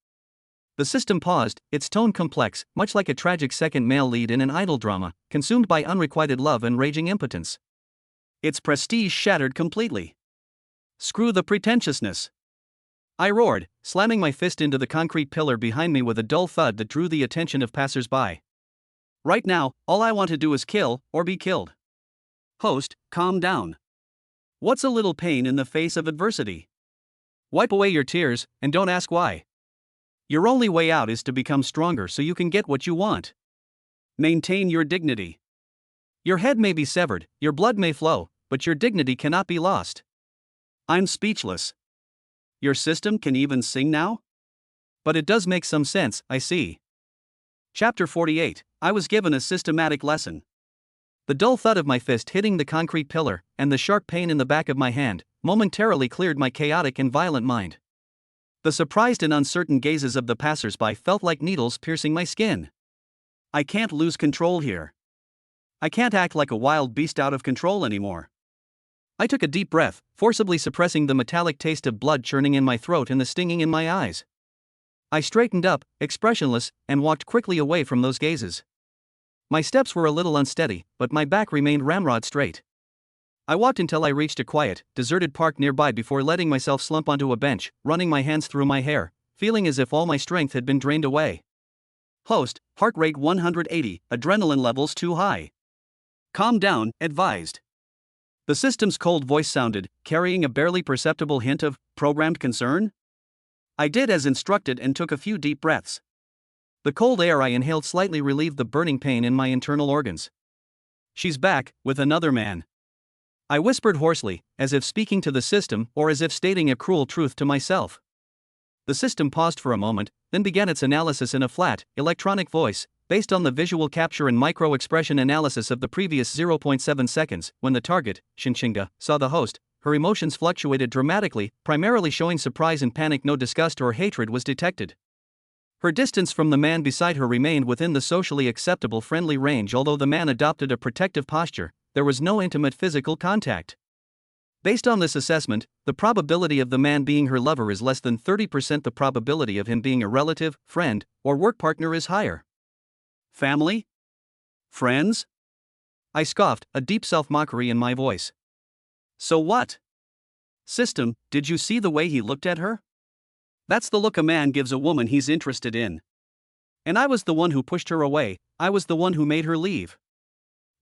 The system paused, its tone complex, much like a tragic second male lead in an idol drama, consumed by unrequited love and raging impotence. Its prestige shattered completely. Screw the pretentiousness. I roared, slamming my fist into the concrete pillar behind me with a dull thud that drew the attention of passers-by. Right now, all I want to do is kill, or be killed. Host, calm down. What's a little pain in the face of adversity? Wipe away your tears, and don't ask why. Your only way out is to become stronger so you can get what you want. Maintain your dignity. Your head may be severed, your blood may flow, but your dignity cannot be lost. I'm speechless. Your system can even sing now? But it does make some sense, I see. Chapter 48, I was given a systematic lesson. The dull thud of my fist hitting the concrete pillar, and the sharp pain in the back of my hand, momentarily cleared my chaotic and violent mind. The surprised and uncertain gazes of the passers-by felt like needles piercing my skin. I can't lose control here. I can't act like a wild beast out of control anymore. I took a deep breath, forcibly suppressing the metallic taste of blood churning in my throat and the stinging in my eyes. I straightened up, expressionless, and walked quickly away from those gazes. My steps were a little unsteady, but my back remained ramrod straight. I walked until I reached a quiet, deserted park nearby before letting myself slump onto a bench, running my hands through my hair, feeling as if all my strength had been drained away. Host, heart rate 180, adrenaline levels too high. Calm down, advised. The system's cold voice sounded, carrying a barely perceptible hint of programmed concern. I did as instructed and took a few deep breaths. The cold air I inhaled slightly relieved the burning pain in my internal organs. She's back, with another man. I whispered hoarsely, as if speaking to the system or as if stating a cruel truth to myself. The system paused for a moment, then began its analysis in a flat, electronic voice, based on the visual capture and micro-expression analysis of the previous 0.7 seconds. When the target, Shinshinga, saw the host, her emotions fluctuated dramatically, primarily showing surprise and panic. No disgust or hatred was detected. Her distance from the man beside her remained within the socially acceptable friendly range. Although the man adopted a protective posture, there was no intimate physical contact. Based on this assessment, the probability of the man being her lover is less than 30%. The probability of him being a relative, friend, or work partner is higher. Family? Friends? I scoffed, a deep self-mockery in my voice. So what? System, did you see the way he looked at her? That's the look a man gives a woman he's interested in. And I was the one who pushed her away, I was the one who made her leave.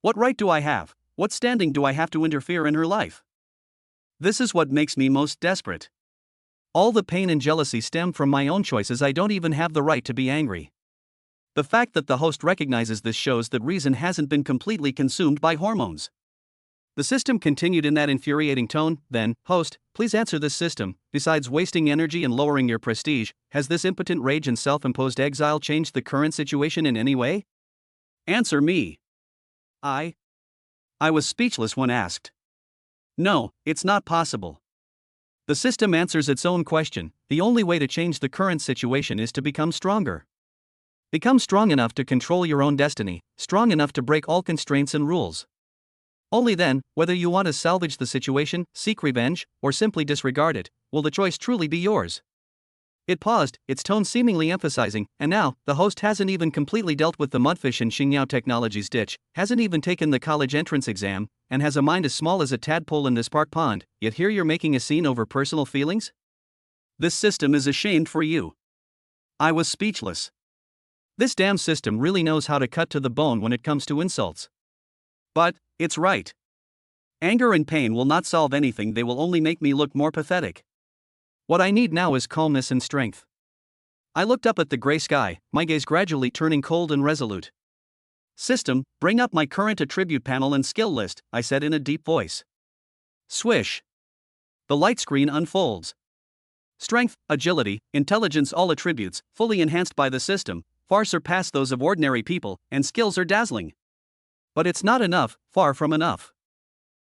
What right do I have, what standing do I have to interfere in her life? This is what makes me most desperate. All the pain and jealousy stem from my own choices. I don't even have the right to be angry. The fact that the host recognizes this shows that reason hasn't been completely consumed by hormones. The system continued in that infuriating tone. Then, host, please answer this system. Besides wasting energy and lowering your prestige, has this impotent rage and self-imposed exile changed the current situation in any way? Answer me. I was speechless when asked. No, it's not possible. The system answers its own question. The only way to change the current situation is to become stronger. Become strong enough to control your own destiny, strong enough to break all constraints and rules. Only then, whether you want to salvage the situation, seek revenge, or simply disregard it, will the choice truly be yours. It paused, its tone seemingly emphasizing, and now, the host hasn't even completely dealt with the mudfish in Xingyao Technologies ditch, hasn't even taken the college entrance exam, and has a mind as small as a tadpole in this park pond, yet here you're making a scene over personal feelings? This system is ashamed for you. I was speechless. This damn system really knows how to cut to the bone when it comes to insults. But, it's right. Anger and pain will not solve anything, they will only make me look more pathetic. What I need now is calmness and strength. I looked up at the gray sky, my gaze gradually turning cold and resolute. System, bring up my current attribute panel and skill list, I said in a deep voice. Swish. The light screen unfolds. Strength, agility, intelligence, all attributes, fully enhanced by the system, far surpass those of ordinary people, and skills are dazzling. But it's not enough, far from enough.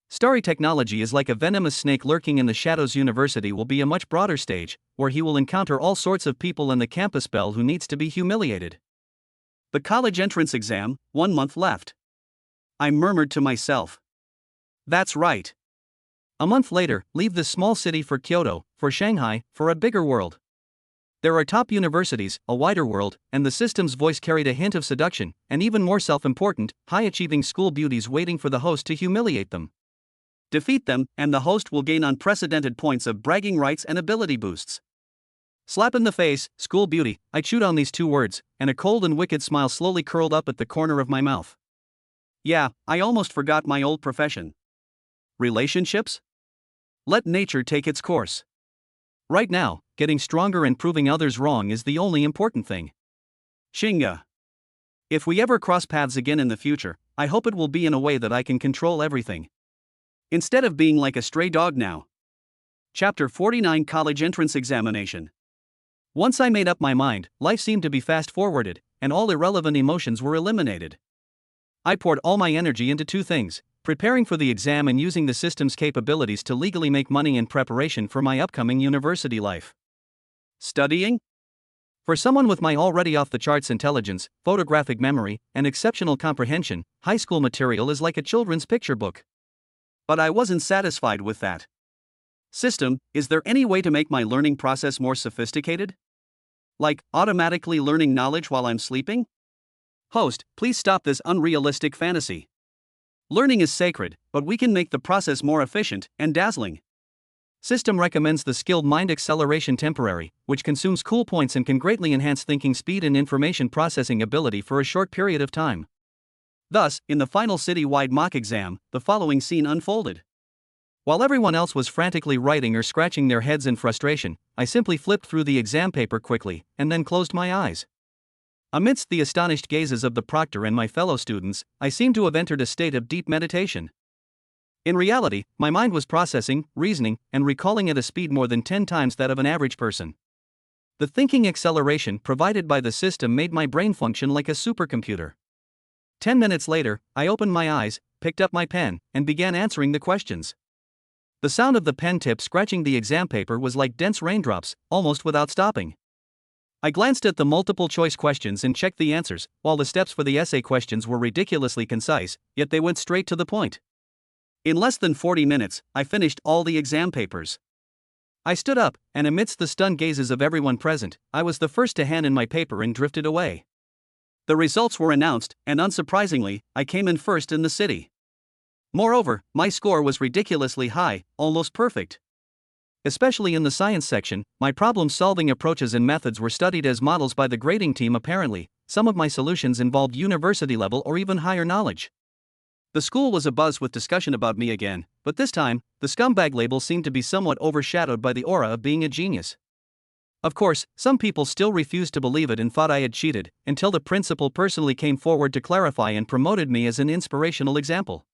Starry technology is like a venomous snake lurking in the shadows. University will be a much broader stage, where he will encounter all sorts of people and the campus belle who needs to be humiliated. The college entrance exam, 1 month left. I murmured to myself. That's right. A month later, leave this small city for Kyoto, for Shanghai, for a bigger world. There are top universities, a wider world, and the system's voice carried a hint of seduction, and even more self-important, high-achieving school beauties waiting for the host to humiliate them. Defeat them, and the host will gain unprecedented points of bragging rights and ability boosts. Slap in the face, school beauty, I chewed on these 2 words, and a cold and wicked smile slowly curled up at the corner of my mouth. Yeah, I almost forgot my old profession. Relationships? Let nature take its course. Right now, getting stronger and proving others wrong is the only important thing. Shinga. If we ever cross paths again in the future, I hope it will be in a way that I can control everything. Instead of being like a stray dog now. Chapter 49 College Entrance Examination. Once I made up my mind, life seemed to be fast-forwarded, and all irrelevant emotions were eliminated. I poured all my energy into 2 things, preparing for the exam and using the system's capabilities to legally make money in preparation for my upcoming university life. Studying? For someone with my already off-the-charts intelligence, photographic memory, and exceptional comprehension, high school material is like a children's picture book. But I wasn't satisfied with that. System, is there any way to make my learning process more sophisticated? Like, automatically learning knowledge while I'm sleeping? Host, please stop this unrealistic fantasy. Learning is sacred, but we can make the process more efficient and dazzling. System recommends the skilled mind acceleration temporary, which consumes cool points and can greatly enhance thinking speed and information processing ability for a short period of time. Thus, in the final city-wide mock exam, the following scene unfolded. While everyone else was frantically writing or scratching their heads in frustration, I simply flipped through the exam paper quickly and then closed my eyes. Amidst the astonished gazes of the proctor and my fellow students, I seemed to have entered a state of deep meditation. In reality, my mind was processing, reasoning, and recalling at a speed more than 10 times that of an average person. The thinking acceleration provided by the system made my brain function like a supercomputer. 10 minutes later, I opened my eyes, picked up my pen, and began answering the questions. The sound of the pen tip scratching the exam paper was like dense raindrops, almost without stopping. I glanced at the multiple choice questions and checked the answers, while the steps for the essay questions were ridiculously concise, yet they went straight to the point. In less than 40 minutes, I finished all the exam papers. I stood up, and amidst the stunned gazes of everyone present, I was the first to hand in my paper and drifted away. The results were announced, and unsurprisingly, I came in first in the city. Moreover, my score was ridiculously high, almost perfect. Especially in the science section, my problem-solving approaches and methods were studied as models by the grading team. Apparently, some of my solutions involved university-level or even higher knowledge. The school was abuzz with discussion about me again, but this time, the scumbag label seemed to be somewhat overshadowed by the aura of being a genius. Of course, some people still refused to believe it and thought I had cheated, until the principal personally came forward to clarify and promoted me as an inspirational example.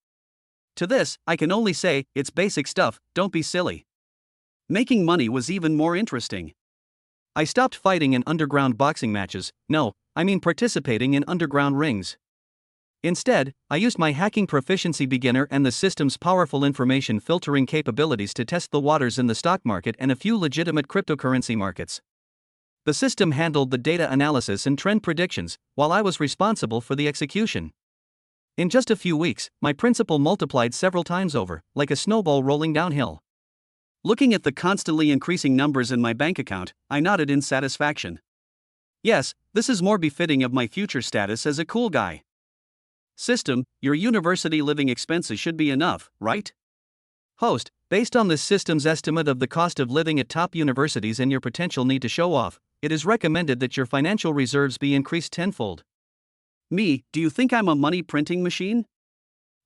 To this, I can only say, it's basic stuff, don't be silly. Making money was even more interesting. I stopped fighting in underground boxing matches, no, I mean participating in underground rings. Instead, I used my hacking proficiency beginner and the system's powerful information filtering capabilities to test the waters in the stock market and a few legitimate cryptocurrency markets. The system handled the data analysis and trend predictions, while I was responsible for the execution. In just a few weeks, my principal multiplied several times over, like a snowball rolling downhill. Looking at the constantly increasing numbers in my bank account, I nodded in satisfaction. Yes, this is more befitting of my future status as a cool guy. System, your university living expenses should be enough, right? Host, based on this system's estimate of the cost of living at top universities and your potential need to show off, it is recommended that your financial reserves be increased tenfold. Me, do you think I'm a money printing machine?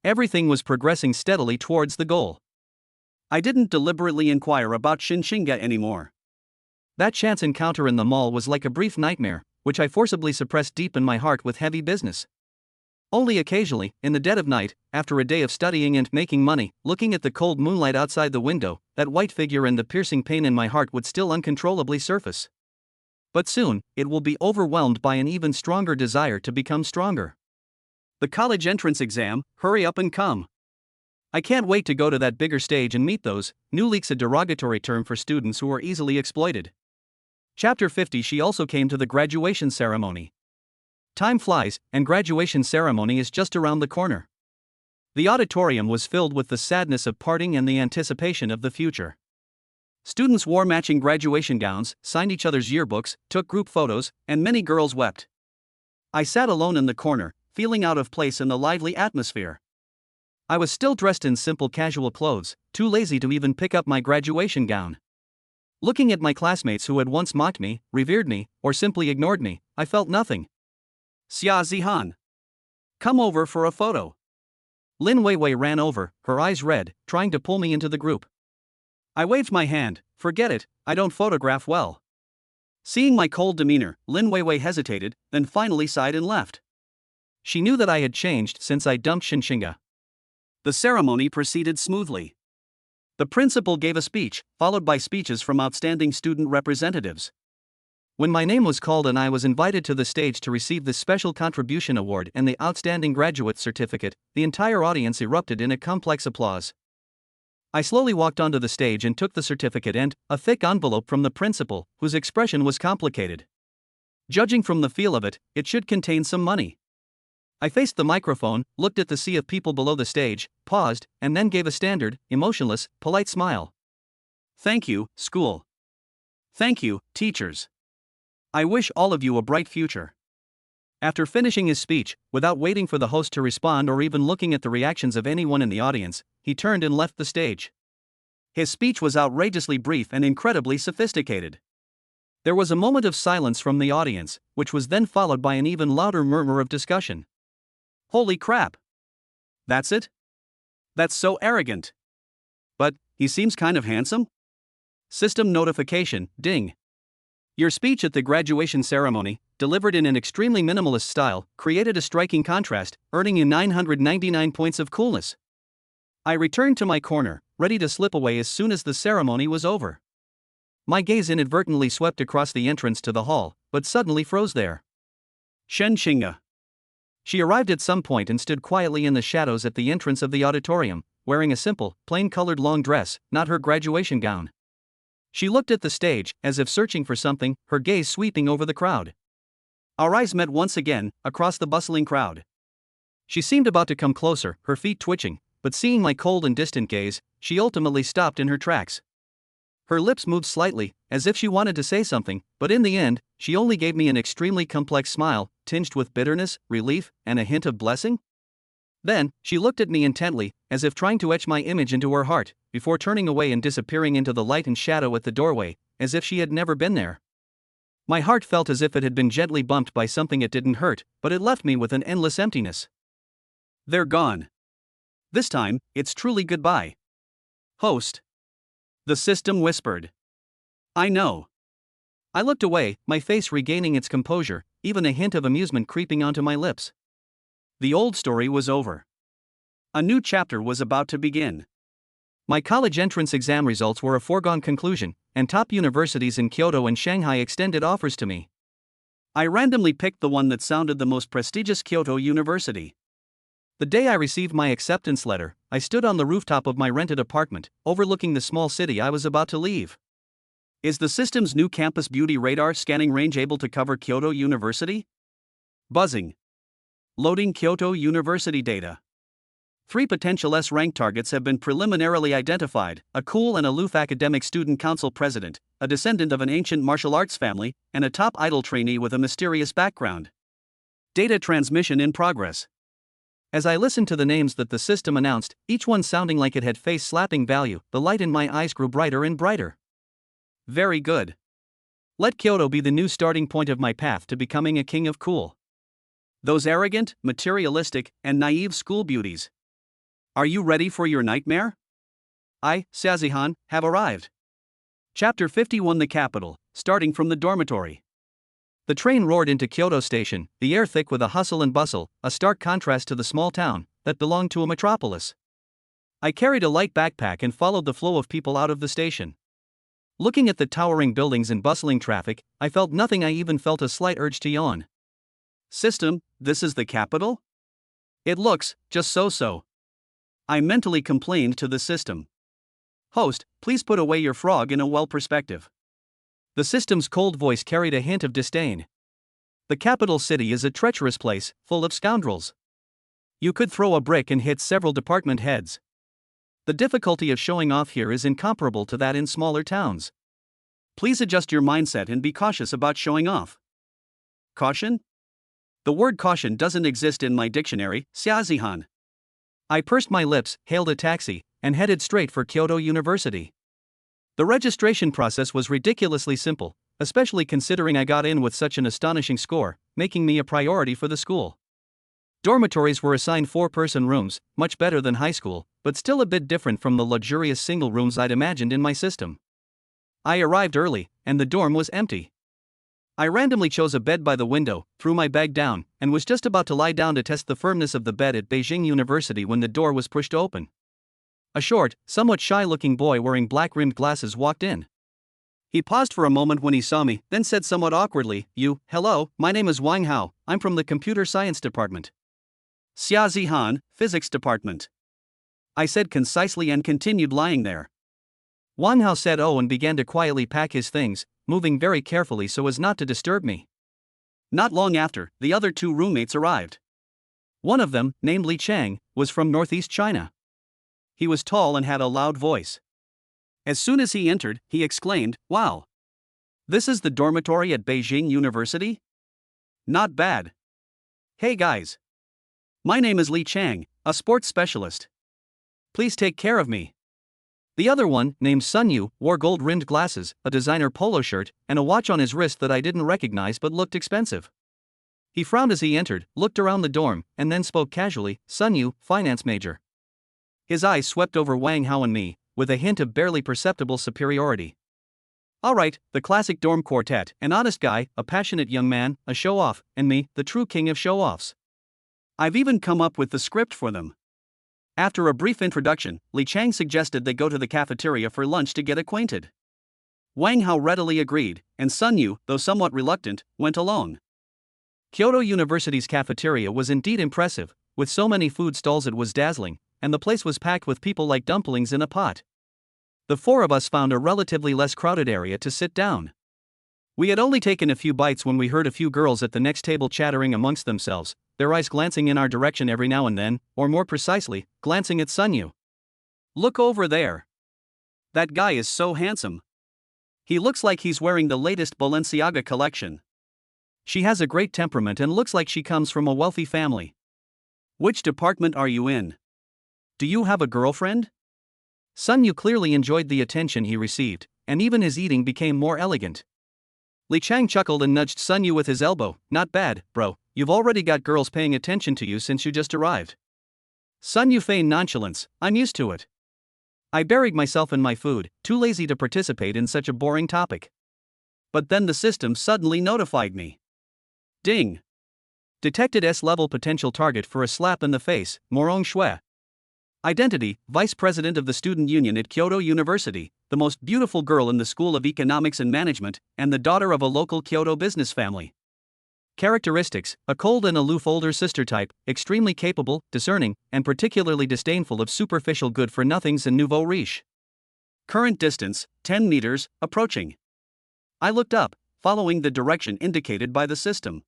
Everything was progressing steadily towards the goal. I didn't deliberately inquire about Shinshinga anymore. That chance encounter in the mall was like a brief nightmare, which I forcibly suppressed deep in my heart with heavy business. Only occasionally, in the dead of night, after a day of studying and making money, looking at the cold moonlight outside the window, that white figure and the piercing pain in my heart would still uncontrollably surface. But soon, it will be overwhelmed by an even stronger desire to become stronger. The college entrance exam, hurry up and come. I can't wait to go to that bigger stage and meet those, new leaks, a derogatory term for students who are easily exploited. Chapter 50. She also came to the graduation ceremony. Time flies, and graduation ceremony is just around the corner. The auditorium was filled with the sadness of parting and the anticipation of the future. Students wore matching graduation gowns, signed each other's yearbooks, took group photos, and many girls wept. I sat alone in the corner, feeling out of place in the lively atmosphere. I was still dressed in simple casual clothes, too lazy to even pick up my graduation gown. Looking at my classmates who had once mocked me, revered me, or simply ignored me, I felt nothing. Xia Zihan. Come over for a photo. Lin Weiwei ran over, her eyes red, trying to pull me into the group. I waved my hand. Forget it, I don't photograph well. Seeing my cold demeanor, Lin Weiwei hesitated, then finally sighed and left. She knew that I had changed since I dumped Shinshinga. The ceremony proceeded smoothly. The principal gave a speech, followed by speeches from outstanding student representatives. When my name was called and I was invited to the stage to receive the Special Contribution Award and the Outstanding Graduate Certificate, the entire audience erupted in a complex applause. I slowly walked onto the stage and took the certificate and a thick envelope from the principal, whose expression was complicated. Judging from the feel of it, it should contain some money. I faced the microphone, looked at the sea of people below the stage, paused, and then gave a standard, emotionless, polite smile. Thank you, school. Thank you, teachers. I wish all of you a bright future. After finishing his speech, without waiting for the host to respond or even looking at the reactions of anyone in the audience, he turned and left the stage. His speech was outrageously brief and incredibly sophisticated. There was a moment of silence from the audience, which was then followed by an even louder murmur of discussion. Holy crap! That's it? That's so arrogant. But, he seems kind of handsome? System notification, ding. Your speech at the graduation ceremony, delivered in an extremely minimalist style, created a striking contrast, earning you 999 points of coolness. I returned to my corner, ready to slip away as soon as the ceremony was over. My gaze inadvertently swept across the entrance to the hall, but suddenly froze there. Shen Xinga. She arrived at some point and stood quietly in the shadows at the entrance of the auditorium, wearing a simple, plain-colored long dress, not her graduation gown. She looked at the stage, as if searching for something, her gaze sweeping over the crowd. Our eyes met once again, across the bustling crowd. She seemed about to come closer, her feet twitching, but seeing my cold and distant gaze, she ultimately stopped in her tracks. Her lips moved slightly, as if she wanted to say something, but in the end, she only gave me an extremely complex smile, tinged with bitterness, relief, and a hint of blessing. Then, she looked at me intently, as if trying to etch my image into her heart, before turning away and disappearing into the light and shadow at the doorway, as if she had never been there. My heart felt as if it had been gently bumped by something it didn't hurt, but it left me with an endless emptiness. They're gone. This time, it's truly goodbye. Host. The system whispered. I know. I looked away, my face regaining its composure, even a hint of amusement creeping onto my lips. The old story was over. A new chapter was about to begin. My college entrance exam results were a foregone conclusion, and top universities in Kyoto and Shanghai extended offers to me. I randomly picked the one that sounded the most prestigious, Kyoto University. The day I received my acceptance letter, I stood on the rooftop of my rented apartment, overlooking the small city I was about to leave. Is the system's new campus beauty radar scanning range able to cover Kyoto University? Buzzing. Loading Kyoto University data. 3 potential S-rank targets have been preliminarily identified: a cool and aloof academic student council president, a descendant of an ancient martial arts family, and a top idol trainee with a mysterious background. Data transmission in progress. As I listened to the names that the system announced, each one sounding like it had face-slapping value, the light in my eyes grew brighter and brighter. Very good. Let Kyoto be the new starting point of my path to becoming a king of cool. Those arrogant, materialistic, and naive school beauties. Are you ready for your nightmare? I, Sazihan, have arrived. Chapter 51: The Capital, starting from the dormitory. The train roared into Kyoto Station, the air thick with a hustle and bustle, a stark contrast to the small town that belonged to a metropolis. I carried a light backpack and followed the flow of people out of the station. Looking at the towering buildings and bustling traffic, I felt nothing. I even felt a slight urge to yawn. System, this is the capital? It looks just so. I mentally complained to the system. Host, please put away your frog in a well perspective. The system's cold voice carried a hint of disdain. The capital city is a treacherous place, full of scoundrels. You could throw a brick and hit several department heads. The difficulty of showing off here is incomparable to that in smaller towns. Please adjust your mindset and be cautious about showing off. Caution? The word caution doesn't exist in my dictionary, Xiazihan. I pursed my lips, hailed a taxi, and headed straight for Kyoto University. The registration process was ridiculously simple, especially considering I got in with such an astonishing score, making me a priority for the school. Dormitories were assigned 4-person rooms, much better than high school, but still a bit different from the luxurious single rooms I'd imagined in my system. I arrived early, and the dorm was empty. I randomly chose a bed by the window, threw my bag down, and was just about to lie down to test the firmness of the bed at Beijing University when the door was pushed open. A short, somewhat shy-looking boy wearing black-rimmed glasses walked in. He paused for a moment when he saw me, then said somewhat awkwardly, Hello, my name is Wang Hao, I'm from the computer science department. Xia Zihan, physics department. I said concisely and continued lying there. Wang Hao said oh and began to quietly pack his things, moving very carefully so as not to disturb me. Not long after, the other 2 roommates arrived. One of them, named Li Chang, was from northeast China. He was tall and had a loud voice. As soon as he entered, he exclaimed, "Wow! This is the dormitory at Beijing University? Not bad. Hey guys. My name is Li Chang, a sports specialist. Please take care of me." The other one, named Sun Yu, wore gold-rimmed glasses, a designer polo shirt, and a watch on his wrist that I didn't recognize but looked expensive. He frowned as he entered, looked around the dorm, and then spoke casually, "Sun Yu, finance major." His eyes swept over Wang Hao and me, with a hint of barely perceptible superiority. Alright, the classic dorm quartet, an honest guy, a passionate young man, a show-off, and me, the true king of show-offs. I've even come up with the script for them. After a brief introduction, Li Chang suggested they go to the cafeteria for lunch to get acquainted. Wang Hao readily agreed, and Sun Yu, though somewhat reluctant, went along. Kyoto University's cafeteria was indeed impressive, with so many food stalls it was dazzling, and the place was packed with people like dumplings in a pot. The four of us found a relatively less crowded area to sit down. We had only taken a few bites when we heard a few girls at the next table chattering amongst themselves, their eyes glancing in our direction every now and then, or more precisely, glancing at Sun Yu. Look over there. That guy is so handsome. He looks like he's wearing the latest Balenciaga collection. She has a great temperament and looks like she comes from a wealthy family. Which department are you in? Do you have a girlfriend? Sun Yu clearly enjoyed the attention he received, and even his eating became more elegant. Li Chang chuckled and nudged Sun Yu with his elbow. Not bad, bro, you've already got girls paying attention to you since you just arrived. Sun Yu feigned nonchalance. I'm used to it. I buried myself in my food, too lazy to participate in such a boring topic. But then the system suddenly notified me. Ding! Detected S-level potential target for a slap in the face, Morong Shui. Identity, Vice President of the Student Union at Kyoto University, the most beautiful girl in the School of Economics and Management, and the daughter of a local Kyoto business family. Characteristics, a cold and aloof older sister type, extremely capable, discerning, and particularly disdainful of superficial good-for-nothings and nouveau riche. Current distance, 10 meters, approaching. I looked up, following the direction indicated by the system.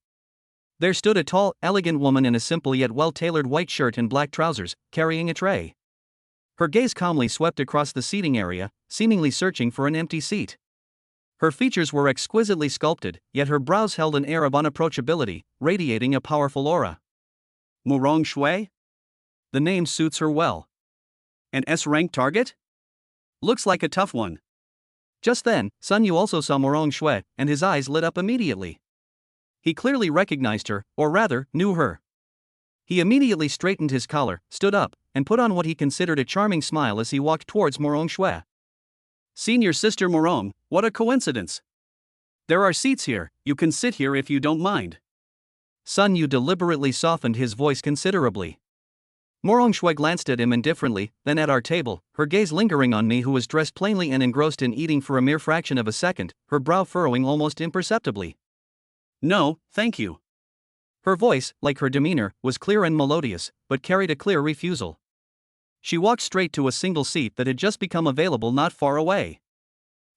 There stood a tall, elegant woman in a simple yet well-tailored white shirt and black trousers, carrying a tray. Her gaze calmly swept across the seating area, seemingly searching for an empty seat. Her features were exquisitely sculpted, yet her brows held an air of unapproachability, radiating a powerful aura. Morong Shui? The name suits her well. An S-rank target? Looks like a tough one. Just then, Sun Yu also saw Morong Shui, and his eyes lit up immediately. He clearly recognized her, or rather, knew her. He immediately straightened his collar, stood up, and put on what he considered a charming smile as he walked towards Morong Shui. Senior Sister Morong, what a coincidence. There are seats here, you can sit here if you don't mind. Sun Yu deliberately softened his voice considerably. Morong Shui glanced at him indifferently, then at our table, her gaze lingering on me who was dressed plainly and engrossed in eating for a mere fraction of a second, her brow furrowing almost imperceptibly. No, thank you. Her voice, like her demeanor, was clear and melodious, but carried a clear refusal. She walked straight to a single seat that had just become available not far away.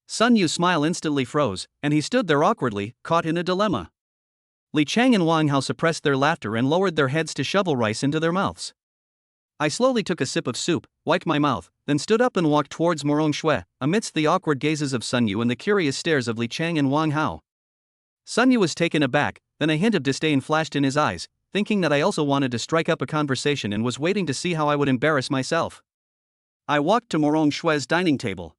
Sun Yu's smile instantly froze, and he stood there awkwardly, caught in a dilemma. Li Chang and Wang Hao suppressed their laughter and lowered their heads to shovel rice into their mouths. I slowly took a sip of soup, wiped my mouth, then stood up and walked towards Morong Shui, amidst the awkward gazes of Sun Yu and the curious stares of Li Chang and Wang Hao. Sun Yu was taken aback, then a hint of disdain flashed in his eyes, thinking that I also wanted to strike up a conversation and was waiting to see how I would embarrass myself. I walked to Morong Shui's dining table.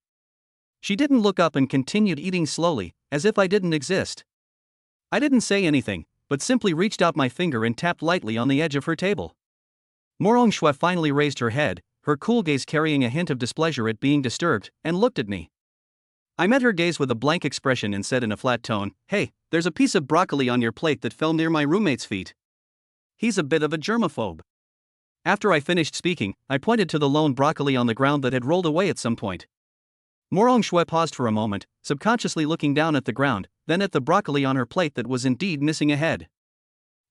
She didn't look up and continued eating slowly, as if I didn't exist. I didn't say anything, but simply reached out my finger and tapped lightly on the edge of her table. Morong Shui finally raised her head, her cool gaze carrying a hint of displeasure at being disturbed, and looked at me. I met her gaze with a blank expression and said in a flat tone, "Hey, there's a piece of broccoli on your plate that fell near my roommate's feet. He's a bit of a germaphobe." After I finished speaking, I pointed to the lone broccoli on the ground that had rolled away at some point. Morong Shui paused for a moment, subconsciously looking down at the ground, then at the broccoli on her plate that was indeed missing a head.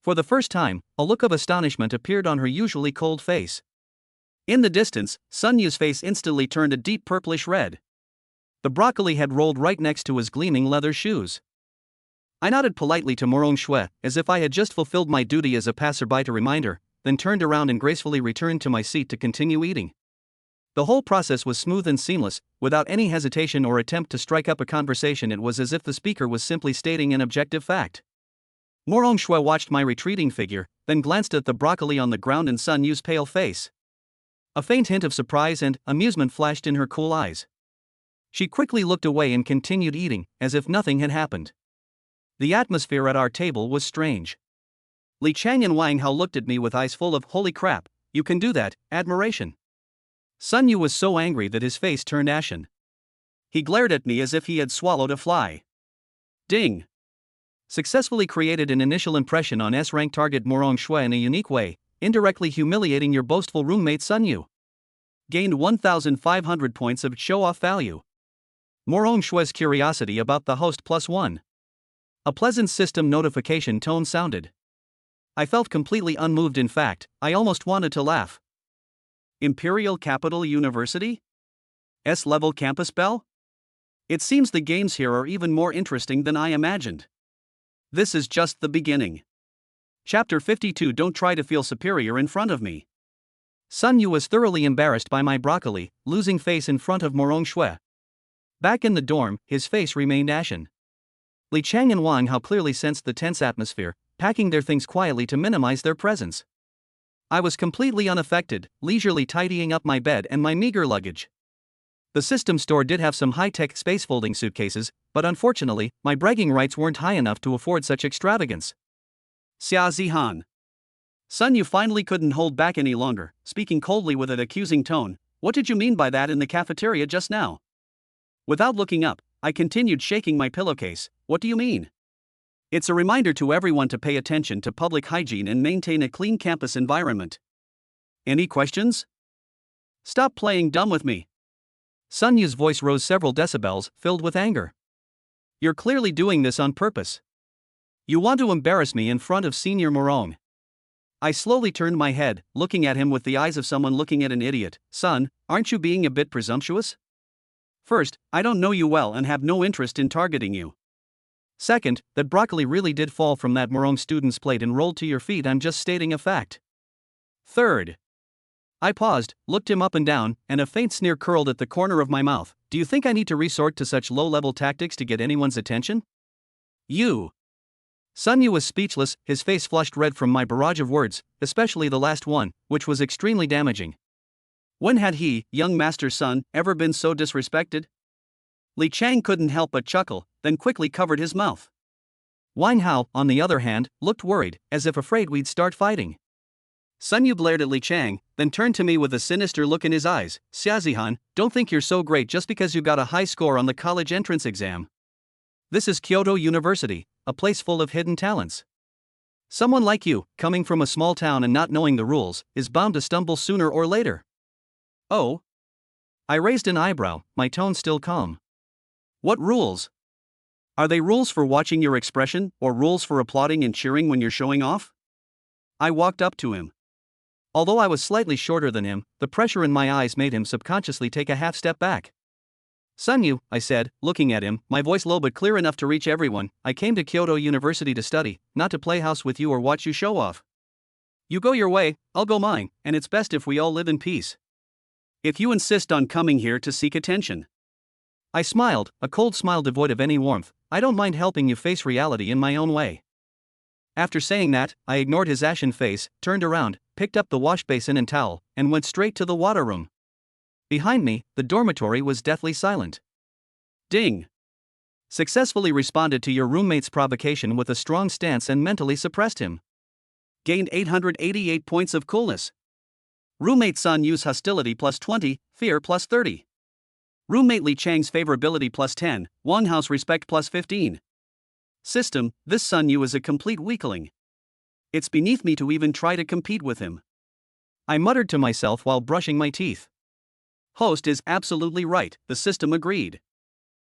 For the first time, a look of astonishment appeared on her usually cold face. In the distance, Sun Yu's face instantly turned a deep purplish red. The broccoli had rolled right next to his gleaming leather shoes. I nodded politely to Morong Shui, as if I had just fulfilled my duty as a passerby to remind her, then turned around and gracefully returned to my seat to continue eating. The whole process was smooth and seamless, without any hesitation or attempt to strike up a conversation. It was as if the speaker was simply stating an objective fact. Morong Shui watched my retreating figure, then glanced at the broccoli on the ground and Sun Yu's pale face. A faint hint of surprise and amusement flashed in her cool eyes. She quickly looked away and continued eating, as if nothing had happened. The atmosphere at our table was strange. Li Chang and Wang Hao looked at me with eyes full of "holy crap, you can do that," admiration. Sun Yu was so angry that his face turned ashen. He glared at me as if he had swallowed a fly. Ding! Successfully created an initial impression on S-rank target Morong Shui in a unique way, indirectly humiliating your boastful roommate Sun Yu. Gained 1,500 points of show-off value. Morong Shui's curiosity about the host +1. A pleasant system notification tone sounded. I felt completely unmoved. In fact, I almost wanted to laugh. Imperial Capital University? S-level campus bell? It seems the games here are even more interesting than I imagined. This is just the beginning. Chapter 52. Don't try to feel superior in front of me. Sun Yu was thoroughly embarrassed by my broccoli, losing face in front of Morong Shui. Back in the dorm, his face remained ashen. Li Chang and Wang Hao clearly sensed the tense atmosphere, packing their things quietly to minimize their presence. I was completely unaffected, leisurely tidying up my bed and my meager luggage. The system store did have some high-tech space-folding suitcases, but unfortunately, my bragging rights weren't high enough to afford such extravagance. Xia Zihan. Sun Yu finally couldn't hold back any longer, speaking coldly with an accusing tone. What did you mean by that in the cafeteria just now? Without looking up, I continued shaking my pillowcase. What do you mean? It's a reminder to everyone to pay attention to public hygiene and maintain a clean campus environment. Any questions? Stop playing dumb with me. Sun Yu's voice rose several decibels, filled with anger. You're clearly doing this on purpose. You want to embarrass me in front of Senior Morong. I slowly turned my head, looking at him with the eyes of someone looking at an idiot. Son, aren't you being a bit presumptuous? First, I don't know you well and have no interest in targeting you. Second, that broccoli really did fall from that Morong student's plate and rolled to your feet. I'm just stating a fact. Third. I paused, looked him up and down, and a faint sneer curled at the corner of my mouth. Do you think I need to resort to such low-level tactics to get anyone's attention? You. Sun Yu was speechless, his face flushed red from my barrage of words, especially the last one, which was extremely damaging. When had he, young Master Sun, ever been so disrespected? Li Chang couldn't help but chuckle, then quickly covered his mouth. Wang Hao, on the other hand, looked worried, as if afraid we'd start fighting. Sun Yu glared at Li Chang, then turned to me with a sinister look in his eyes. Xiazihan, don't think you're so great just because you got a high score on the college entrance exam. This is Kyoto University, a place full of hidden talents. Someone like you, coming from a small town and not knowing the rules, is bound to stumble sooner or later. Oh? I raised an eyebrow, my tone still calm. What rules? Are they rules for watching your expression, or rules for applauding and cheering when you're showing off? I walked up to him. Although I was slightly shorter than him, the pressure in my eyes made him subconsciously take a half step back. Sun Yu, I said, looking at him, my voice low but clear enough to reach everyone. I came to Kyoto University to study, not to play house with you or watch you show off. You go your way, I'll go mine, and it's best if we all live in peace. If you insist on coming here to seek attention. I smiled, a cold smile devoid of any warmth. I don't mind helping you face reality in my own way. After saying that, I ignored his ashen face, turned around, picked up the wash basin and towel, and went straight to the water room. Behind me, the dormitory was deathly silent. Ding! Successfully responded to your roommate's provocation with a strong stance and mentally suppressed him. Gained 888 points of coolness. Roommate Sun Yu's hostility +20, fear +30. Roommate Li Chang's favorability +10, Wang Hao's respect +15. System, this Sun Yu is a complete weakling. It's beneath me to even try to compete with him. I muttered to myself while brushing my teeth. Host is absolutely right, the system agreed.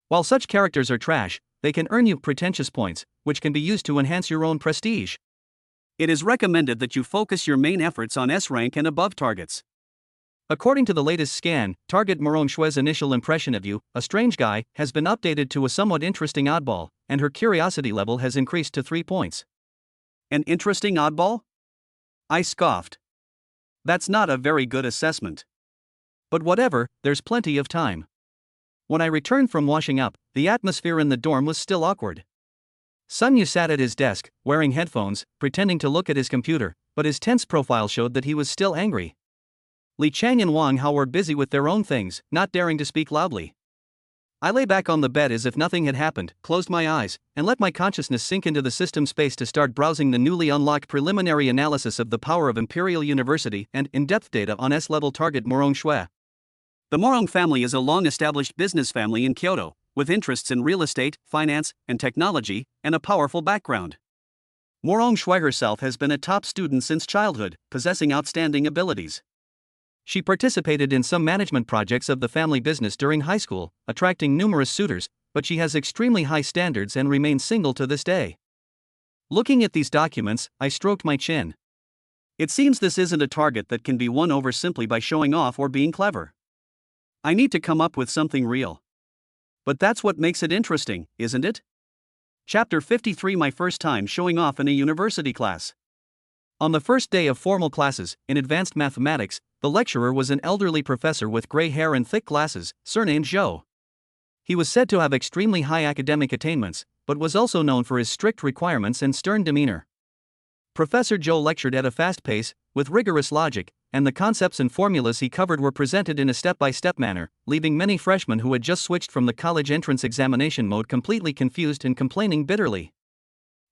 While such characters are trash, they can earn you pretentious points, which can be used to enhance your own prestige. It is recommended that you focus your main efforts on S-rank and above targets. According to the latest scan, target Morong Shui's initial impression of you, a strange guy, has been updated to a somewhat interesting oddball, and her curiosity level has increased to 3 points. An interesting oddball? I scoffed. That's not a very good assessment. But whatever, there's plenty of time. When I returned from washing up, the atmosphere in the dorm was still awkward. Sun Yu sat at his desk, wearing headphones, pretending to look at his computer, but his tense profile showed that he was still angry. Li Chang and Wang Hao were busy with their own things, not daring to speak loudly. I lay back on the bed as if nothing had happened, closed my eyes, and let my consciousness sink into the system space to start browsing the newly unlocked preliminary analysis of the power of Imperial University and in-depth data on S-level target Morong Shui. The Morong family is a long-established business family in Kyoto, with interests in real estate, finance, and technology, and a powerful background. Morong Shui herself has been a top student since childhood, possessing outstanding abilities. She participated in some management projects of the family business during high school, attracting numerous suitors, but she has extremely high standards and remains single to this day. Looking at these documents, I stroked my chin. It seems this isn't a target that can be won over simply by showing off or being clever. I need to come up with something real. But that's what makes it interesting, isn't it? Chapter 53: My first time showing off in a university class. On the first day of formal classes, in advanced mathematics, the lecturer was an elderly professor with gray hair and thick glasses, surnamed Zhou. He was said to have extremely high academic attainments, but was also known for his strict requirements and stern demeanor. Professor Zhou lectured at a fast pace, with rigorous logic, and the concepts and formulas he covered were presented in a step-by-step manner, leaving many freshmen who had just switched from the college entrance examination mode completely confused and complaining bitterly.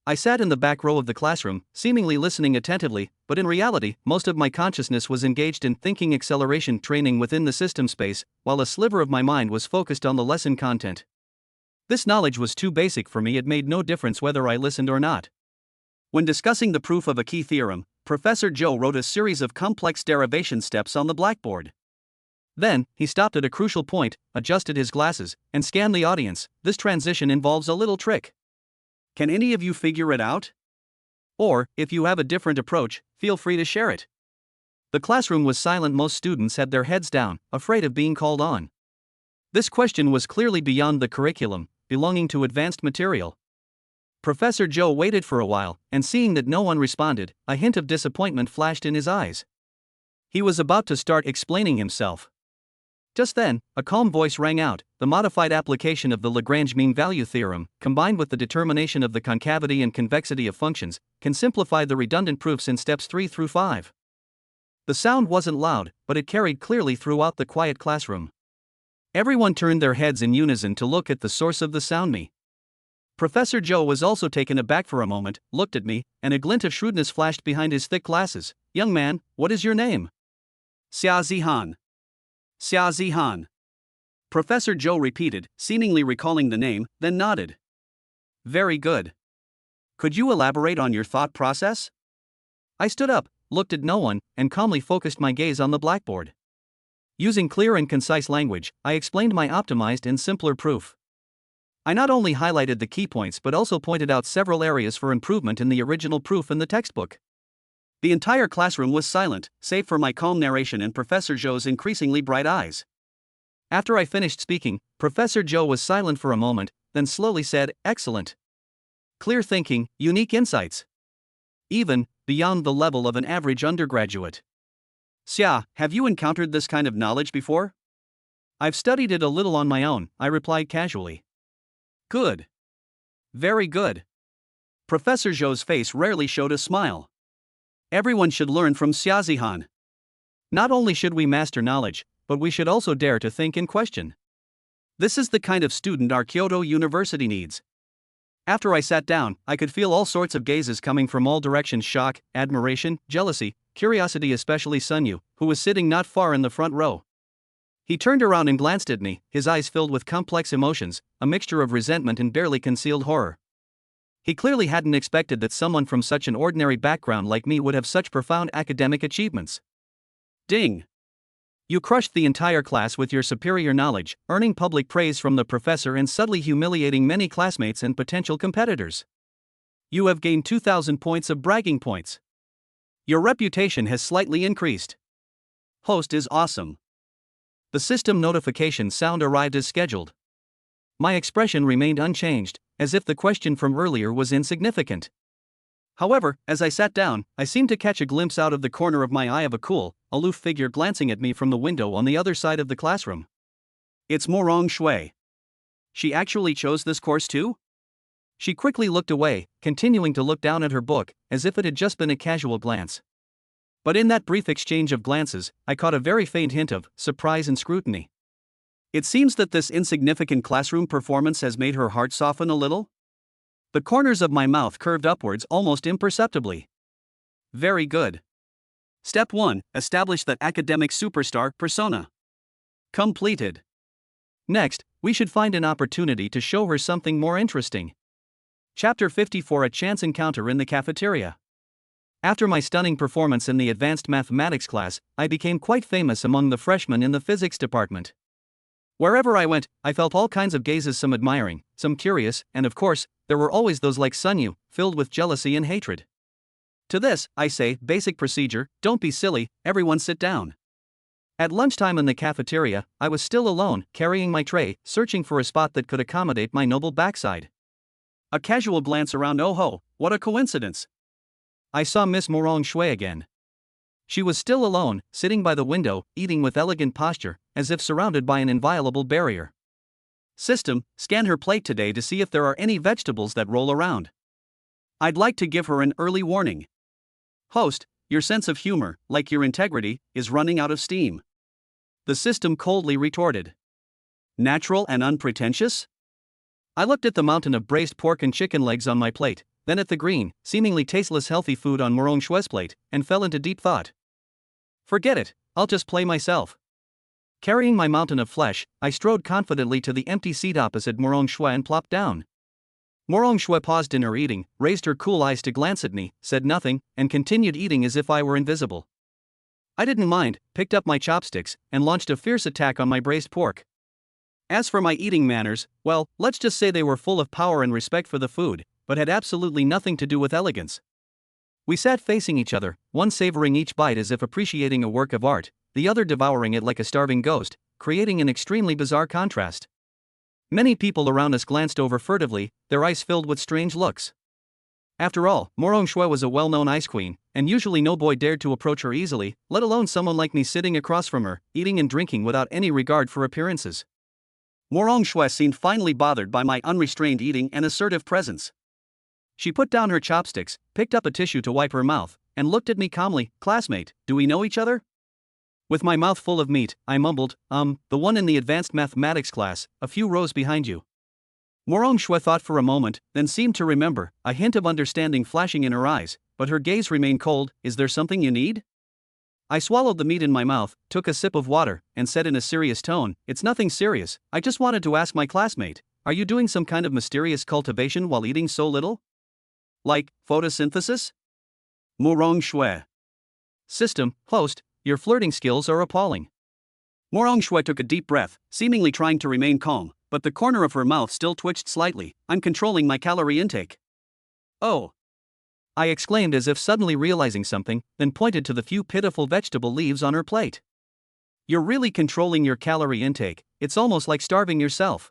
I sat in the back row of the classroom, seemingly listening attentively, but in reality, most of my consciousness was engaged in thinking acceleration training within the system space, while a sliver of my mind was focused on the lesson content. This knowledge was too basic for me. It made no difference whether I listened or not. When discussing the proof of a key theorem, Professor Zhou wrote a series of complex derivation steps on the blackboard. Then, he stopped at a crucial point, adjusted his glasses, and scanned the audience. This transition involves a little trick. Can any of you figure it out? Or, if you have a different approach, feel free to share it. The classroom was silent. Most students had their heads down, afraid of being called on. This question was clearly beyond the curriculum, belonging to advanced material. Professor Zhou waited for a while, and seeing that no one responded, a hint of disappointment flashed in his eyes. He was about to start explaining himself. Just then, a calm voice rang out. The modified application of the Lagrange mean value theorem, combined with the determination of the concavity and convexity of functions, can simplify the redundant proofs in steps 3 through 5. The sound wasn't loud, but it carried clearly throughout the quiet classroom. Everyone turned their heads in unison to look at the source of the sound. Professor Zhou was also taken aback for a moment, looked at me, and a glint of shrewdness flashed behind his thick glasses. "Young man, what is your name?" "Xia Zihan." "Xia Zihan." Professor Zhou repeated, seemingly recalling the name, then nodded. "Very good. Could you elaborate on your thought process?" I stood up, looked at no one, and calmly focused my gaze on the blackboard. Using clear and concise language, I explained my optimized and simpler proof. I not only highlighted the key points but also pointed out several areas for improvement in the original proof in the textbook. The entire classroom was silent, save for my calm narration and Professor Zhou's increasingly bright eyes. After I finished speaking, Professor Zhou was silent for a moment, then slowly said, "Excellent. Clear thinking, unique insights. Even beyond the level of an average undergraduate." "Xia, have you encountered this kind of knowledge before?" "I've studied it a little on my own," I replied casually. "Good. Very good." Professor Zhou's face rarely showed a smile. "Everyone should learn from Xia Zihan. Not only should we master knowledge, but we should also dare to think and question. This is the kind of student our Kyoto University needs." After I sat down, I could feel all sorts of gazes coming from all directions: shock, admiration, jealousy, curiosity, especially Sunyu, who was sitting not far in the front row. He turned around and glanced at me, his eyes filled with complex emotions, a mixture of resentment and barely concealed horror. He clearly hadn't expected that someone from such an ordinary background like me would have such profound academic achievements. Ding! You crushed the entire class with your superior knowledge, earning public praise from the professor and subtly humiliating many classmates and potential competitors. You have gained 2,000 points of bragging points. Your reputation has slightly increased. Host is awesome. The system notification sound arrived as scheduled. My expression remained unchanged, as if the question from earlier was insignificant. However, as I sat down, I seemed to catch a glimpse out of the corner of my eye of a cool, aloof figure glancing at me from the window on the other side of the classroom. "It's Morong Shui. She actually chose this course too?" She quickly looked away, continuing to look down at her book, as if it had just been a casual glance. But in that brief exchange of glances, I caught a very faint hint of surprise and scrutiny. It seems that this insignificant classroom performance has made her heart soften a little. The corners of my mouth curved upwards almost imperceptibly. Very good. Step 1: Establish that academic superstar persona. Completed. Next, we should find an opportunity to show her something more interesting. Chapter 54: A Chance Encounter in the Cafeteria. After my stunning performance in the advanced mathematics class, I became quite famous among the freshmen in the physics department. Wherever I went, I felt all kinds of gazes, some admiring, some curious, and of course, there were always those like Sunyu, filled with jealousy and hatred. To this, I say, basic procedure, don't be silly, everyone sit down. At lunchtime in the cafeteria, I was still alone, carrying my tray, searching for a spot that could accommodate my noble backside. A casual glance around, oh ho, what a coincidence. I saw Miss Morong Shui again. She was still alone, sitting by the window, eating with elegant posture, as if surrounded by an inviolable barrier. System, scan her plate today to see if there are any vegetables that roll around. I'd like to give her an early warning. Host, your sense of humor, like your integrity, is running out of steam. The system coldly retorted. Natural and unpretentious? I looked at the mountain of braised pork and chicken legs on my plate, then at the green, seemingly tasteless healthy food on Morong Shui's plate, and fell into deep thought. Forget it, I'll just play myself. Carrying my mountain of flesh, I strode confidently to the empty seat opposite Morong Shui and plopped down. Morong Shui paused in her eating, raised her cool eyes to glance at me, said nothing, and continued eating as if I were invisible. I didn't mind, picked up my chopsticks, and launched a fierce attack on my braised pork. As for my eating manners, well, let's just say they were full of power and respect for the food, but had absolutely nothing to do with elegance. We sat facing each other, one savoring each bite as if appreciating a work of art, the other devouring it like a starving ghost, creating an extremely bizarre contrast. Many people around us glanced over furtively, their eyes filled with strange looks. After all, Morong Shui was a well-known ice queen, and usually no boy dared to approach her easily, let alone someone like me sitting across from her, eating and drinking without any regard for appearances. Morong Shui seemed finally bothered by my unrestrained eating and assertive presence. She put down her chopsticks, picked up a tissue to wipe her mouth, and looked at me calmly. Classmate, do we know each other? With my mouth full of meat, I mumbled, the one in the advanced mathematics class, a few rows behind you. Morong Shui thought for a moment, then seemed to remember, a hint of understanding flashing in her eyes, but her gaze remained cold. Is there something you need? I swallowed the meat in my mouth, took a sip of water, and said in a serious tone, it's nothing serious, I just wanted to ask my classmate, are you doing some kind of mysterious cultivation while eating so little? Like, photosynthesis? Morong Shui. System, host, your flirting skills are appalling. Morong Shui took a deep breath, seemingly trying to remain calm, but the corner of her mouth still twitched slightly. I'm controlling my calorie intake. Oh! I exclaimed as if suddenly realizing something, then pointed to the few pitiful vegetable leaves on her plate. You're really controlling your calorie intake, it's almost like starving yourself.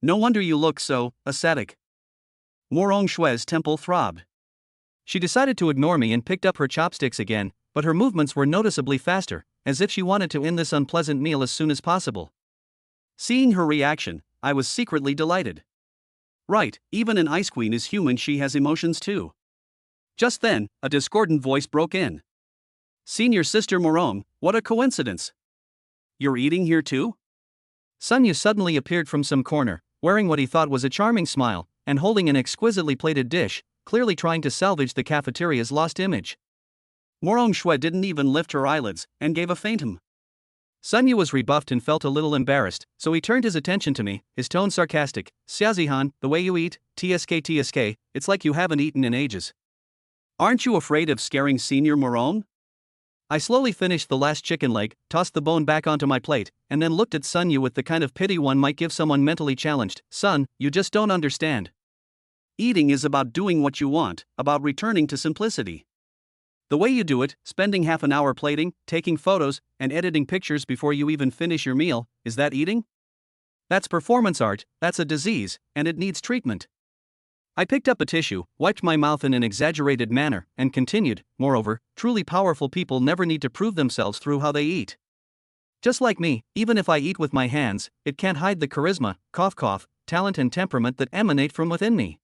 No wonder you look so ascetic. Morong Shui's temple throbbed. She decided to ignore me and picked up her chopsticks again, but her movements were noticeably faster, as if she wanted to end this unpleasant meal as soon as possible. Seeing her reaction, I was secretly delighted. Right, even an ice queen is human, she has emotions too. Just then, a discordant voice broke in. Senior Sister Morong, what a coincidence. You're eating here too? Sunyu suddenly appeared from some corner, wearing what he thought was a charming smile, and holding an exquisitely plated dish, clearly trying to salvage the cafeteria's lost image. Morong Shui didn't even lift her eyelids, and gave a faint hum. Sunyu was rebuffed and felt a little embarrassed, so he turned his attention to me, his tone sarcastic. Xiaozihan, the way you eat, tsk, it's like you haven't eaten in ages. Aren't you afraid of scaring Senior Morong? I slowly finished the last chicken leg, tossed the bone back onto my plate, and then looked at Sunyu with the kind of pity one might give someone mentally challenged. Son, you just don't understand. Eating is about doing what you want, about returning to simplicity. The way you do it, spending half an hour plating, taking photos, and editing pictures before you even finish your meal, is that eating? That's performance art, that's a disease, and it needs treatment. I picked up a tissue, wiped my mouth in an exaggerated manner, and continued. Moreover, truly powerful people never need to prove themselves through how they eat. Just like me, even if I eat with my hands, it can't hide the charisma, talent and temperament that emanate from within me.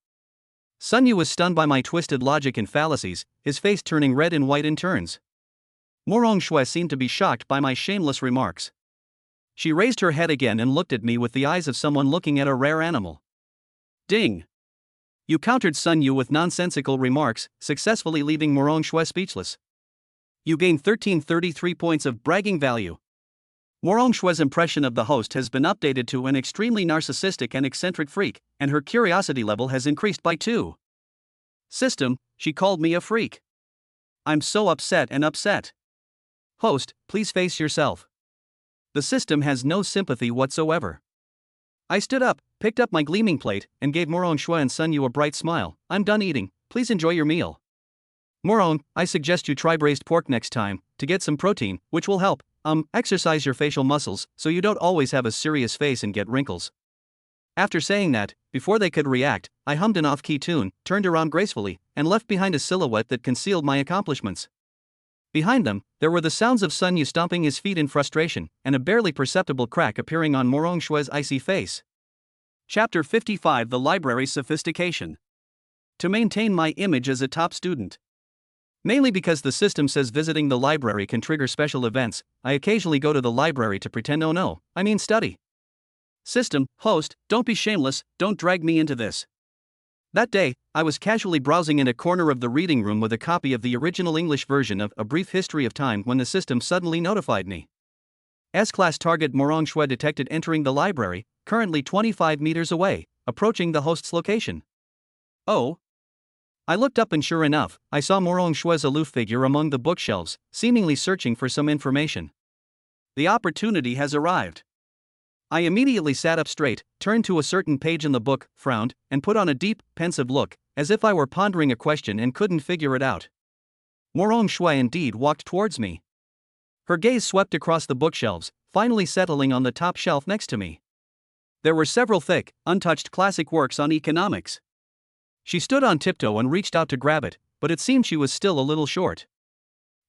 Sunyu was stunned by my twisted logic and fallacies, his face turning red and white in turns. Morong Shui seemed to be shocked by my shameless remarks. She raised her head again and looked at me with the eyes of someone looking at a rare animal. Ding! You countered Sunyu with nonsensical remarks, successfully leaving Morong Shui speechless. You gained 1333 points of bragging value. Morong Shue's impression of the host has been updated to an extremely narcissistic and eccentric freak, and her curiosity level has increased by 2. System, she called me a freak. I'm so upset and upset. Host, please face yourself. The system has no sympathy whatsoever. I stood up, picked up my gleaming plate, and gave Morong Shue and Sun Yu a bright smile. I'm done eating, please enjoy your meal. Morong, I suggest you try braised pork next time, to get some protein, which will help, exercise your facial muscles, so you don't always have a serious face and get wrinkles. After saying that, before they could react, I hummed an off-key tune, turned around gracefully, and left behind a silhouette that concealed my accomplishments. Behind them, there were the sounds of Sun Yu stomping his feet in frustration, and a barely perceptible crack appearing on Morong Shue's icy face. Chapter 55: The Library's Sophistication. To maintain my image as a top student. Mainly because the system says visiting the library can trigger special events, I occasionally go to the library to pretend study. System, host, don't be shameless, don't drag me into this. That day, I was casually browsing in a corner of the reading room with a copy of the original English version of A Brief History of Time when the system suddenly notified me. S-class target Morong Shue detected entering the library, currently 25 meters away, approaching the host's location. Oh. I looked up and sure enough, I saw Morong Shue's aloof figure among the bookshelves, seemingly searching for some information. The opportunity has arrived. I immediately sat up straight, turned to a certain page in the book, frowned, and put on a deep, pensive look, as if I were pondering a question and couldn't figure it out. Morong Shue indeed walked towards me. Her gaze swept across the bookshelves, finally settling on the top shelf next to me. There were several thick, untouched classic works on economics. She stood on tiptoe and reached out to grab it, but it seemed she was still a little short.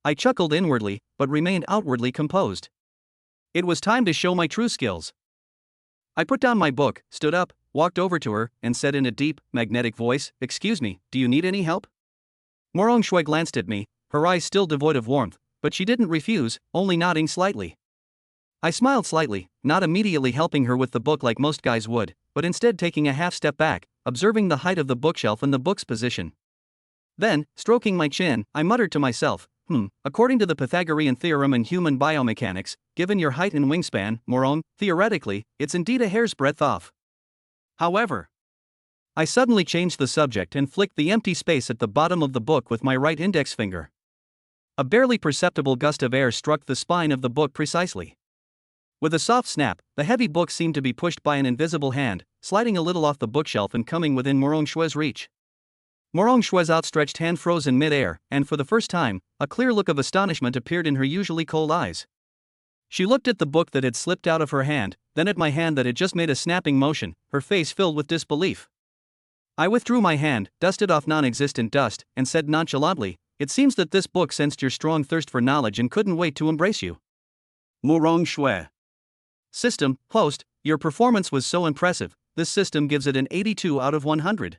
I chuckled inwardly, but remained outwardly composed. It was time to show my true skills. I put down my book, stood up, walked over to her, and said in a deep, magnetic voice, "Excuse me, do you need any help?" Morong Shue glanced at me, her eyes still devoid of warmth, but she didn't refuse, only nodding slightly. I smiled slightly, not immediately helping her with the book like most guys would, but instead taking a half step back, observing the height of the bookshelf and the book's position. Then, stroking my chin, I muttered to myself, according to the Pythagorean theorem in human biomechanics, given your height and wingspan, Morong, theoretically, it's indeed a hair's breadth off. However, I suddenly changed the subject and flicked the empty space at the bottom of the book with my right index finger. A barely perceptible gust of air struck the spine of the book precisely. With a soft snap, the heavy book seemed to be pushed by an invisible hand, sliding a little off the bookshelf and coming within Morong Shue's reach. Morong Shue's outstretched hand froze in mid-air, and for the first time, a clear look of astonishment appeared in her usually cold eyes. She looked at the book that had slipped out of her hand, then at my hand that had just made a snapping motion, her face filled with disbelief. I withdrew my hand, dusted off non-existent dust, and said nonchalantly, "It seems that this book sensed your strong thirst for knowledge and couldn't wait to embrace you." Morong Shue. System, host, your performance was so impressive, this system gives it an 82 out of 100.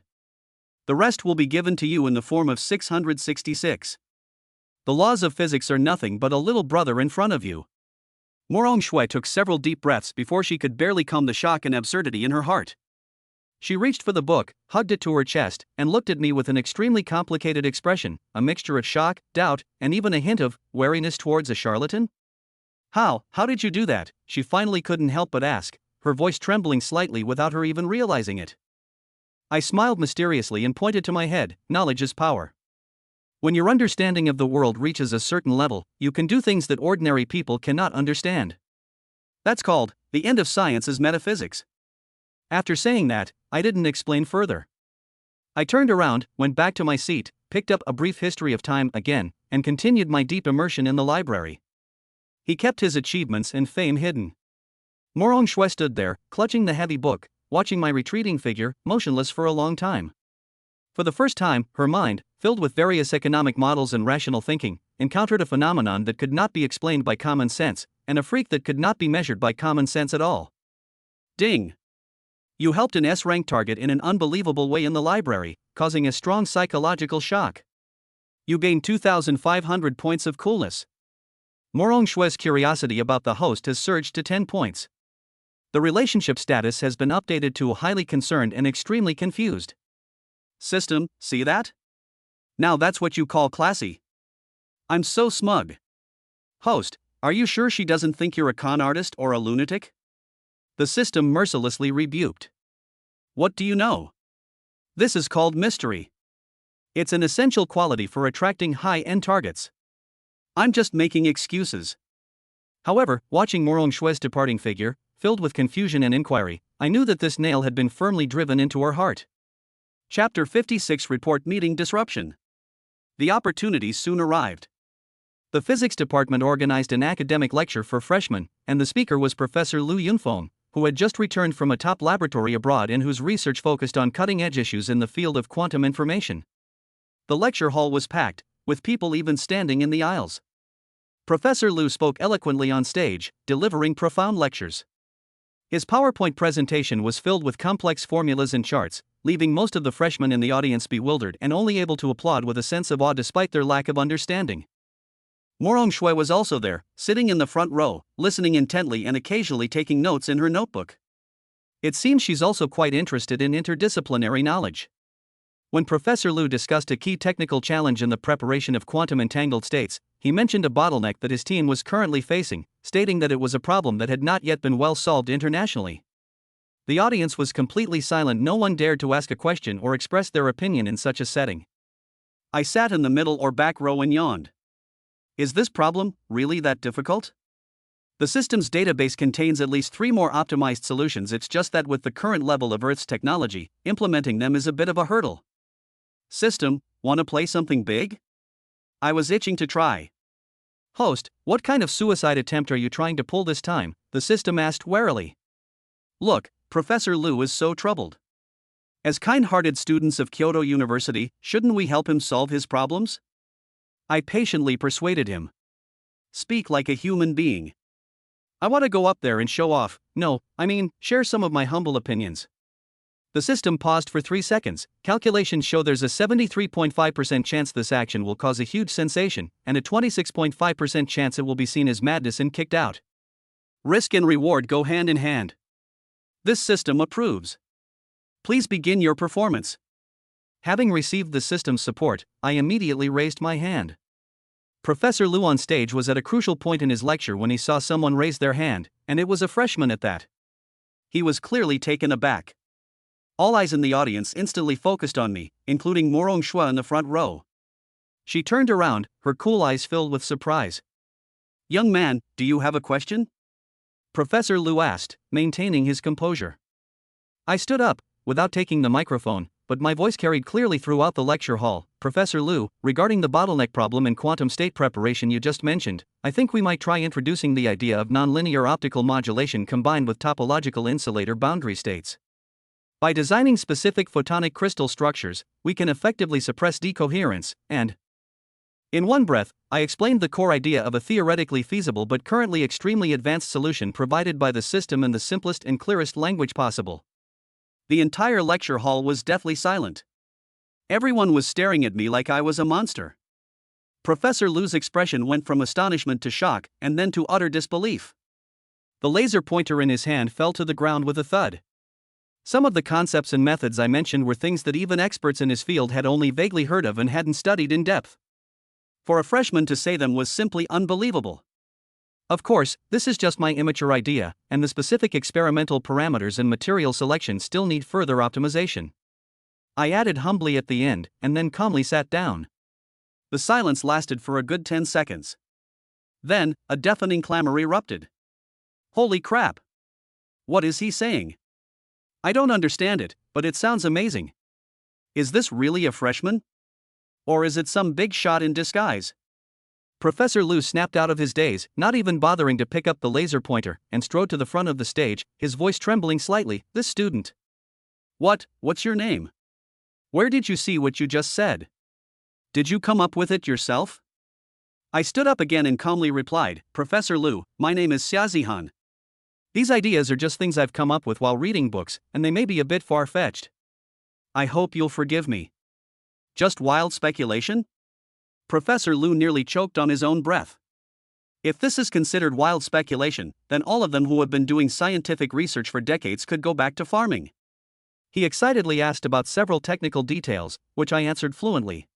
The rest will be given to you in the form of 666. The laws of physics are nothing but a little brother in front of you. Morong Shue took several deep breaths before she could barely calm the shock and absurdity in her heart. She reached for the book, hugged it to her chest, and looked at me with an extremely complicated expression, a mixture of shock, doubt, and even a hint of wariness towards a charlatan. How did you do that?" she finally couldn't help but ask, her voice trembling slightly without her even realizing it. I smiled mysteriously and pointed to my head. Knowledge is power. When your understanding of the world reaches a certain level, you can do things that ordinary people cannot understand. That's called, the end of science is metaphysics. After saying that, I didn't explain further. I turned around, went back to my seat, picked up A Brief History of Time again, and continued my deep immersion in the library. He kept his achievements and fame hidden. Morong Shue stood there, clutching the heavy book, watching my retreating figure, motionless for a long time. For the first time, her mind, filled with various economic models and rational thinking, encountered a phenomenon that could not be explained by common sense, and a freak that could not be measured by common sense at all. Ding! You helped an S-rank target in an unbelievable way in the library, causing a strong psychological shock. You gained 2,500 points of coolness. Morong Shue's curiosity about the host has surged to 10 points. The relationship status has been updated to highly concerned and extremely confused. System, see that? Now that's what you call classy. I'm so smug. Host, Are you sure she doesn't think you're a con artist or a lunatic? The system mercilessly rebuked. What do you know? This is called mystery. It's an essential quality for attracting high-end targets. I'm just making excuses. However, watching Morong Shue's departing figure, filled with confusion and inquiry, I knew that this nail had been firmly driven into her heart. Chapter 56 Report Meeting Disruption. The opportunities soon arrived. The physics department organized an academic lecture for freshmen, and the speaker was Professor Lu Yunfeng, who had just returned from a top laboratory abroad and whose research focused on cutting-edge issues in the field of quantum information. The lecture hall was packed, with people even standing in the aisles. Professor Lu spoke eloquently on stage, delivering profound lectures. His PowerPoint presentation was filled with complex formulas and charts, leaving most of the freshmen in the audience bewildered and only able to applaud with a sense of awe despite their lack of understanding. Morong Shui was also there, sitting in the front row, listening intently and occasionally taking notes in her notebook. It seems she's also quite interested in interdisciplinary knowledge. When Professor Lu discussed a key technical challenge in the preparation of quantum entangled states, he mentioned a bottleneck that his team was currently facing, stating that it was a problem that had not yet been well solved internationally. The audience was completely silent. No one dared to ask a question or express their opinion in such a setting. I sat in the middle or back row and yawned. Is this problem really that difficult? The system's database contains at least 3 more optimized solutions. It's just that with the current level of Earth's technology, implementing them is a bit of a hurdle. System, wanna play something big? I was itching to try. Host, what kind of suicide attempt are you trying to pull this time? The system asked warily. Look, Professor Lu is so troubled. As kind-hearted students of Kyoto University, shouldn't we help him solve his problems? I patiently persuaded him. Speak like a human being. I want to go up there and show off, share some of my humble opinions. The system paused for 3 seconds. Calculations show there's a 73.5% chance this action will cause a huge sensation, and a 26.5% chance it will be seen as madness and kicked out. Risk and reward go hand in hand. This system approves. Please begin your performance. Having received the system's support, I immediately raised my hand. Professor Lu on stage was at a crucial point in his lecture when he saw someone raise their hand, and it was a freshman at that. He was clearly taken aback. All eyes in the audience instantly focused on me, including Morong Shua in the front row. She turned around, her cool eyes filled with surprise. Young man, do you have a question? Professor Lu asked, maintaining his composure. I stood up, without taking the microphone, but my voice carried clearly throughout the lecture hall. Professor Lu, regarding the bottleneck problem in quantum state preparation you just mentioned, I think we might try introducing the idea of nonlinear optical modulation combined with topological insulator boundary states. By designing specific photonic crystal structures, we can effectively suppress decoherence, and in one breath, I explained the core idea of a theoretically feasible but currently extremely advanced solution provided by the system in the simplest and clearest language possible. The entire lecture hall was deathly silent. Everyone was staring at me like I was a monster. Professor Lu's expression went from astonishment to shock, and then to utter disbelief. The laser pointer in his hand fell to the ground with a thud. Some of the concepts and methods I mentioned were things that even experts in his field had only vaguely heard of and hadn't studied in depth. For a freshman to say them was simply unbelievable. Of course, this is just my immature idea, and the specific experimental parameters and material selection still need further optimization. I added humbly at the end, and then calmly sat down. The silence lasted for a good 10 seconds. Then, a deafening clamor erupted. Holy crap! What is he saying? I don't understand it, but it sounds amazing. Is this really a freshman? Or is it some big shot in disguise? Professor Lu snapped out of his daze, not even bothering to pick up the laser pointer, and strode to the front of the stage, his voice trembling slightly. This student. What's your name? Where did you see what you just said? Did you come up with it yourself? I stood up again and calmly replied, Professor Lu, my name is Xiaozihan. These ideas are just things I've come up with while reading books, and they may be a bit far-fetched. I hope you'll forgive me. Just wild speculation? Professor Lu nearly choked on his own breath. If this is considered wild speculation, then all of them who have been doing scientific research for decades could go back to farming. He excitedly asked about several technical details, which I answered fluently.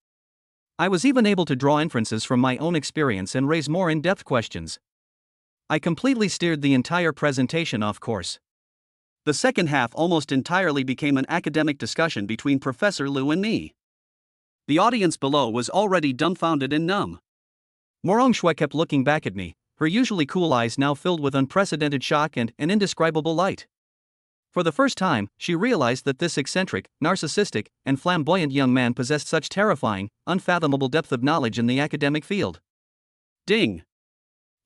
I was even able to draw inferences from my own experience and raise more in-depth questions. I completely steered the entire presentation off course. The second half almost entirely became an academic discussion between Professor Liu and me. The audience below was already dumbfounded and numb. Morong Shui kept looking back at me, her usually cool eyes now filled with unprecedented shock and an indescribable light. For the first time, she realized that this eccentric, narcissistic, and flamboyant young man possessed such terrifying, unfathomable depth of knowledge in the academic field. Ding!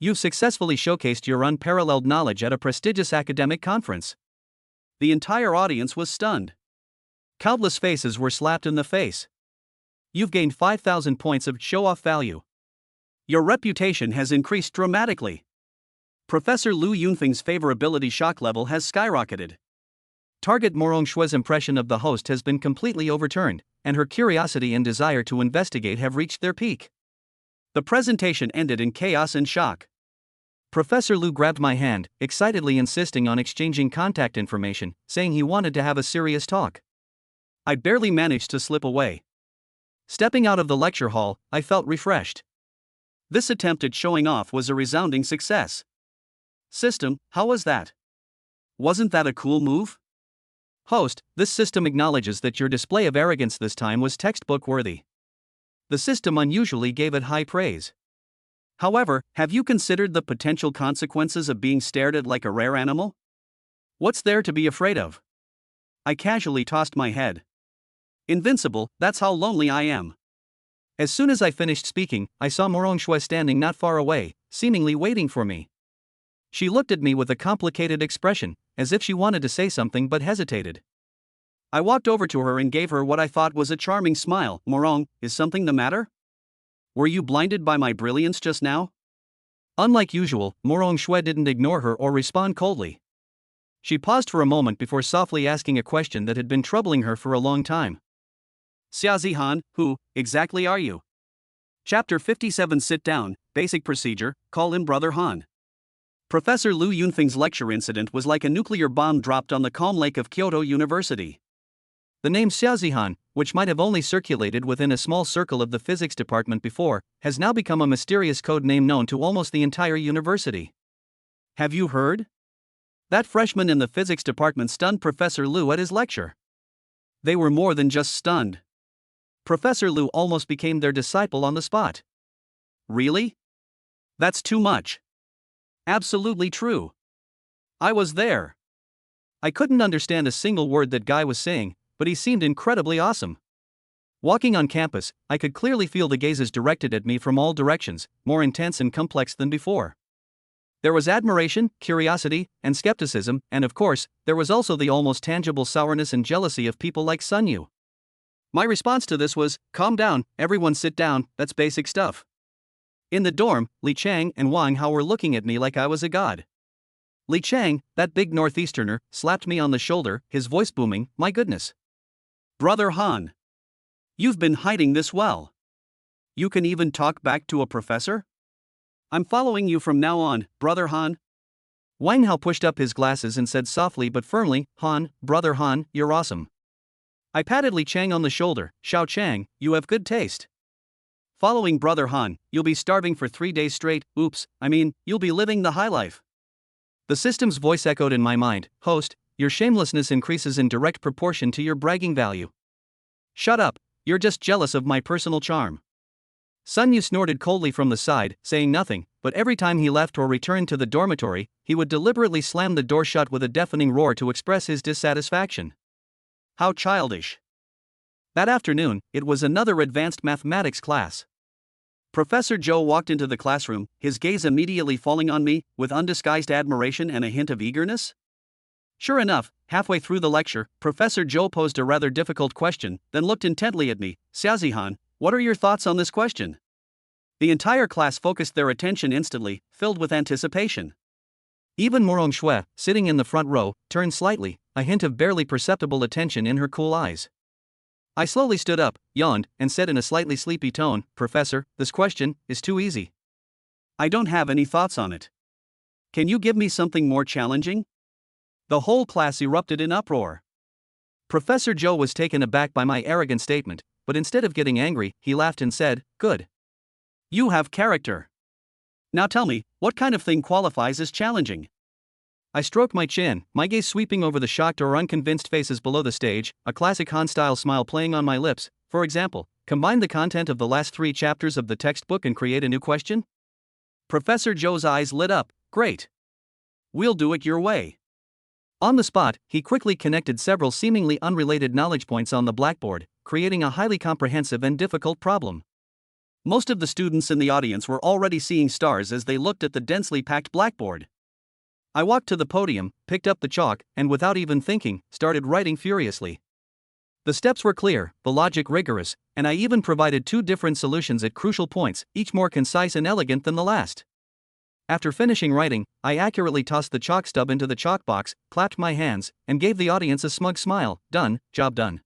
You've successfully showcased your unparalleled knowledge at a prestigious academic conference. The entire audience was stunned. Countless faces were slapped in the face. You've gained 5,000 points of show-off value. Your reputation has increased dramatically. Professor Liu Yunfeng's favorability shock level has skyrocketed. Target Morong Shui's impression of the host has been completely overturned, and her curiosity and desire to investigate have reached their peak. The presentation ended in chaos and shock. Professor Liu grabbed my hand, excitedly insisting on exchanging contact information, saying he wanted to have a serious talk. I barely managed to slip away. Stepping out of the lecture hall, I felt refreshed. This attempt at showing off was a resounding success. System, how was that? Wasn't that a cool move? Host, this system acknowledges that your display of arrogance this time was textbook worthy. The system unusually gave it high praise. However, have you considered the potential consequences of being stared at like a rare animal? What's there to be afraid of? I casually tossed my head. Invincible, that's how lonely I am. As soon as I finished speaking, I saw Morong Shui standing not far away, seemingly waiting for me. She looked at me with a complicated expression, as if she wanted to say something but hesitated. I walked over to her and gave her what I thought was a charming smile. Morong, is something the matter? Were you blinded by my brilliance just now? Unlike usual, Morong Shui didn't ignore her or respond coldly. She paused for a moment before softly asking a question that had been troubling her for a long time. Xiaozi Han, who exactly are you? Chapter 57. Sit down, basic procedure, call him Brother Han. Professor Liu Yunfeng's lecture incident was like a nuclear bomb dropped on the calm lake of Kyoto University. The name Xiaozi Han, which might have only circulated within a small circle of the physics department before, has now become a mysterious code name known to almost the entire university. Have you heard? That freshman in the physics department stunned Professor Liu at his lecture. They were more than just stunned. Professor Liu almost became their disciple on the spot. Really? That's too much. Absolutely true. I was there. I couldn't understand a single word that guy was saying, but he seemed incredibly awesome. Walking on campus, I could clearly feel the gazes directed at me from all directions, more intense and complex than before. There was admiration, curiosity, and skepticism, and of course, there was also the almost tangible sourness and jealousy of people like Sun Yu. My response to this was, calm down, everyone sit down, that's basic stuff. In the dorm, Li Chang and Wang Hao were looking at me like I was a god. Li Chang, that big northeasterner, slapped me on the shoulder, his voice booming, my goodness. Brother Han. You've been hiding this well. You can even talk back to a professor? I'm following you from now on, Brother Han. Wang Hao pushed up his glasses and said softly but firmly, Han, Brother Han, you're awesome. I patted Li Chang on the shoulder. Xiao Chang, you have good taste. Following Brother Han, you'll be starving for 3 days straight. Oops, you'll be living the high life. The system's voice echoed in my mind. Host, your shamelessness increases in direct proportion to your bragging value. Shut up, you're just jealous of my personal charm. Sun Yu snorted coldly from the side, saying nothing, but every time he left or returned to the dormitory, he would deliberately slam the door shut with a deafening roar to express his dissatisfaction. How childish. That afternoon, it was another advanced mathematics class. Professor Zhou walked into the classroom, his gaze immediately falling on me, with undisguised admiration and a hint of eagerness. Sure enough, halfway through the lecture, Professor Zhou posed a rather difficult question, then looked intently at me. Xiaozi Han, what are your thoughts on this question? The entire class focused their attention instantly, filled with anticipation. Even Morong Shui, sitting in the front row, turned slightly, a hint of barely perceptible attention in her cool eyes. I slowly stood up, yawned, and said in a slightly sleepy tone, Professor, this question is too easy. I don't have any thoughts on it. Can you give me something more challenging? The whole class erupted in uproar. Professor Zhou was taken aback by my arrogant statement, but instead of getting angry, he laughed and said, good. You have character. Now tell me, What kind of thing qualifies as challenging? I stroked my chin, my gaze sweeping over the shocked or unconvinced faces below the stage, a classic Han-style smile playing on my lips. For example, combine the content of the last 3 chapters of the textbook and create a new question? Professor Joe's eyes lit up. Great. We'll do it your way. On the spot, he quickly connected several seemingly unrelated knowledge points on the blackboard, creating a highly comprehensive and difficult problem. Most of the students in the audience were already seeing stars as they looked at the densely packed blackboard. I walked to the podium, picked up the chalk, and without even thinking, started writing furiously. The steps were clear, the logic rigorous, and I even provided 2 different solutions at crucial points, each more concise and elegant than the last. After finishing writing, I accurately tossed the chalk stub into the chalk box, clapped my hands, and gave the audience a smug smile. Done, job done.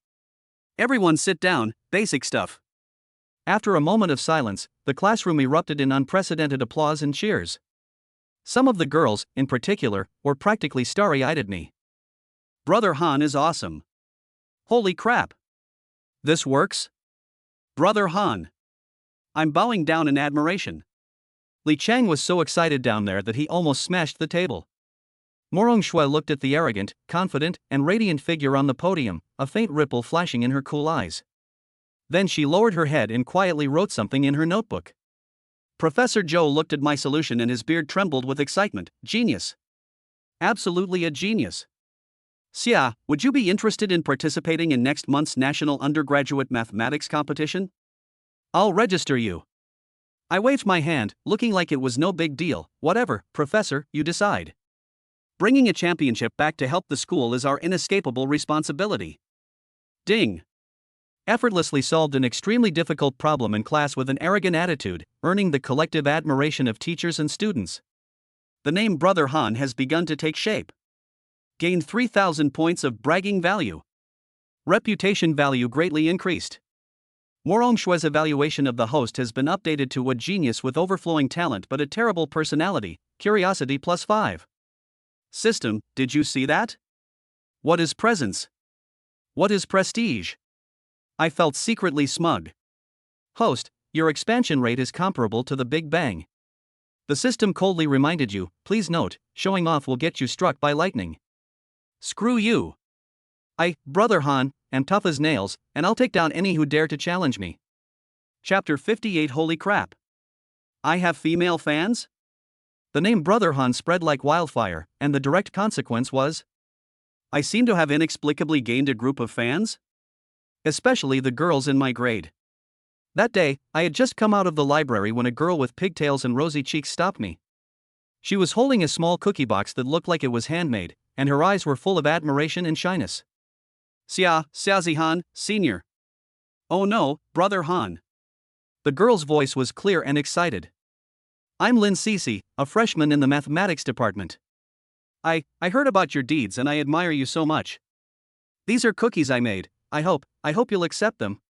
Everyone sit down, basic stuff. After a moment of silence, the classroom erupted in unprecedented applause and cheers. Some of the girls, in particular, were practically starry-eyed at me. Brother Han is awesome. Holy crap. This works? Brother Han. I'm bowing down in admiration. Li Chang was so excited down there that he almost smashed the table. Morong Shui looked at the arrogant, confident, and radiant figure on the podium, a faint ripple flashing in her cool eyes. Then she lowered her head and quietly wrote something in her notebook. Professor Joe looked at my solution and his beard trembled with excitement. Genius. Absolutely a genius. Xia, would you be interested in participating in next month's National Undergraduate Mathematics Competition? I'll register you. I waved my hand, looking like it was no big deal. Whatever, Professor, you decide. Bringing a championship back to help the school is our inescapable responsibility. Ding. Effortlessly solved an extremely difficult problem in class with an arrogant attitude, earning the collective admiration of teachers and students. The name Brother Han has begun to take shape. Gained 3,000 points of bragging value. Reputation value greatly increased. Morong Shui's evaluation of the host has been updated to a genius with overflowing talent but a terrible personality, curiosity +5. System, did you see that? What is presence? What is prestige? I felt secretly smug. Host, your expansion rate is comparable to the Big Bang. The system coldly reminded you, please note, showing off will get you struck by lightning. Screw you. Brother Han, am tough as nails, and I'll take down any who dare to challenge me. Chapter 58 Holy crap. I have female fans? The name Brother Han spread like wildfire, and the direct consequence was, I seem to have inexplicably gained a group of fans? Especially the girls in my grade. That day, I had just come out of the library when a girl with pigtails and rosy cheeks stopped me. She was holding a small cookie box that looked like it was handmade, and her eyes were full of admiration and shyness. Xiaozi Han, Senior. Oh no, Brother Han. The girl's voice was clear and excited. I'm Lin Cece, a freshman in the mathematics department. I heard about your deeds and I admire you so much. These are cookies I made. I hope you'll accept them.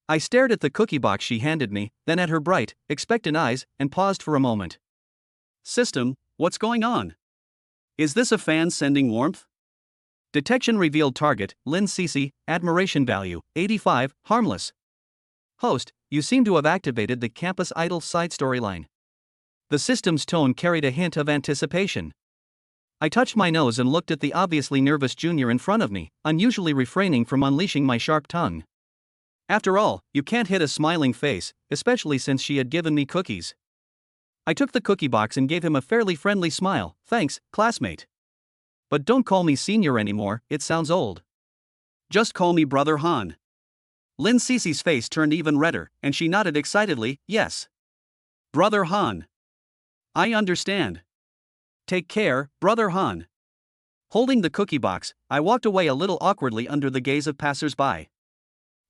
I stared at the cookie box she handed me, then at her bright, expectant eyes, and paused for a moment. System, what's going on? Is this a fan sending warmth? Detection revealed target, Lin Cece, admiration value, 85, harmless. Host, you seem to have activated the campus idol side storyline. The system's tone carried a hint of anticipation. I touched my nose and looked at the obviously nervous junior in front of me, unusually refraining from unleashing my sharp tongue. After all, you can't hit a smiling face, especially since she had given me cookies. I took the cookie box and gave him a fairly friendly smile. Thanks, classmate. But don't call me senior anymore, it sounds old. Just call me Brother Han. Lin Cece's face turned even redder, and she nodded excitedly, yes. Brother Han. I understand. Take care, Brother Han. Holding the cookie box, I walked away a little awkwardly under the gaze of passers-by.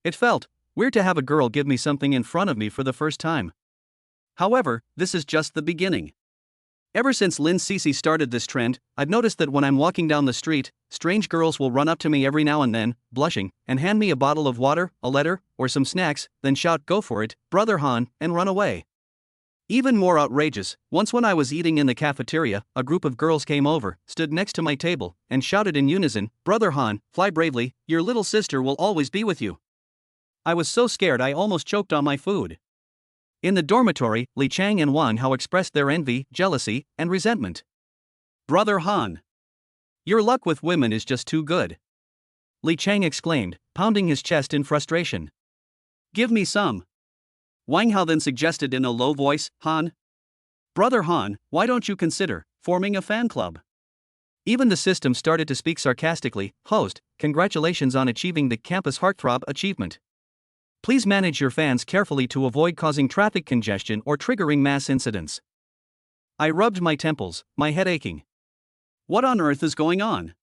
It felt weird to have a girl give me something in front of me for the first time. However, this is just the beginning. Ever since Lin Cece started this trend, I've noticed that when I'm walking down the street, strange girls will run up to me every now and then, blushing, and hand me a bottle of water, a letter, or some snacks, then shout, "Go for it, Brother Han," and run away. Even more outrageous, once when I was eating in the cafeteria, a group of girls came over, stood next to my table, and shouted in unison, "Brother Han, fly bravely, your little sister will always be with you." I was so scared I almost choked on my food. In the dormitory, Li Chang and Wan Hao expressed their envy, jealousy, and resentment. "Brother Han, your luck with women is just too good," Li Chang exclaimed, pounding his chest in frustration. "Give me some." Wang Hao then suggested in a low voice, "Han, Brother Han, why don't you consider forming a fan club?" Even the system started to speak sarcastically. "Host, congratulations on achieving the campus heartthrob achievement. Please manage your fans carefully to avoid causing traffic congestion or triggering mass incidents." I rubbed my temples, my head aching. What on earth is going on?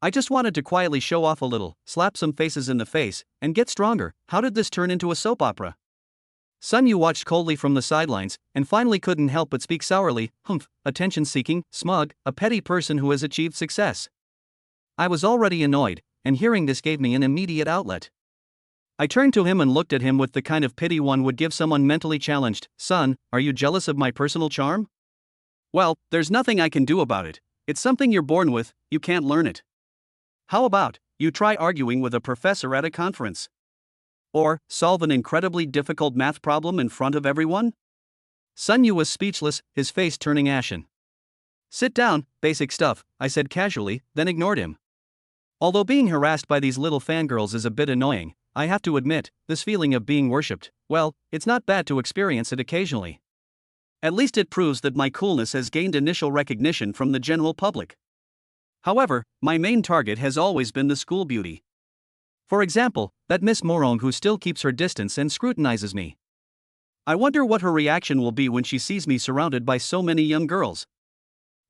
I just wanted to quietly show off a little, slap some faces in the face, and get stronger. How did this turn into a soap opera? Sun Yu watched coldly from the sidelines, and finally couldn't help but speak sourly. "Humph, attention-seeking, smug, a petty person who has achieved success." I was already annoyed, and hearing this gave me an immediate outlet. I turned to him and looked at him with the kind of pity one would give someone mentally challenged. "Son, are you jealous of my personal charm?" "Well, there's nothing I can do about it. It's something you're born with, you can't learn it. How about you try arguing with a professor at a conference? Or solve an incredibly difficult math problem in front of everyone?" Sun Yu was speechless, his face turning ashen. "Sit down, basic stuff," I said casually, then ignored him. Although being harassed by these little fangirls is a bit annoying, I have to admit, this feeling of being worshipped, well, it's not bad to experience it occasionally. At least it proves that my coolness has gained initial recognition from the general public. However, my main target has always been the school beauty. For example, that Miss Morong who still keeps her distance and scrutinizes me. I wonder what her reaction will be when she sees me surrounded by so many young girls.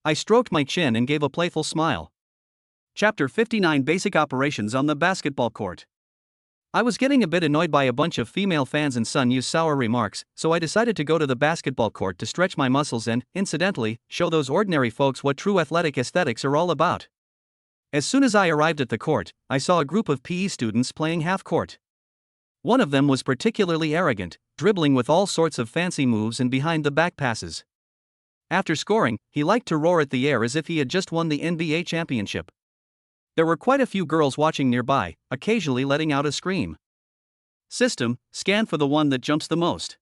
I stroked my chin and gave a playful smile. Chapter 59: Basic Operations on the Basketball Court. I was getting a bit annoyed by a bunch of female fans and Sun Yu's sour remarks, so I decided to go to the basketball court to stretch my muscles and, incidentally, show those ordinary folks what true athletic aesthetics are all about. As soon as I arrived at the court, I saw a group of PE students playing half-court. One of them was particularly arrogant, dribbling with all sorts of fancy moves and behind-the-back passes. After scoring, he liked to roar at the air as if he had just won the NBA championship. There were quite a few girls watching nearby, occasionally letting out a scream. System: scan for the one that jumps the most.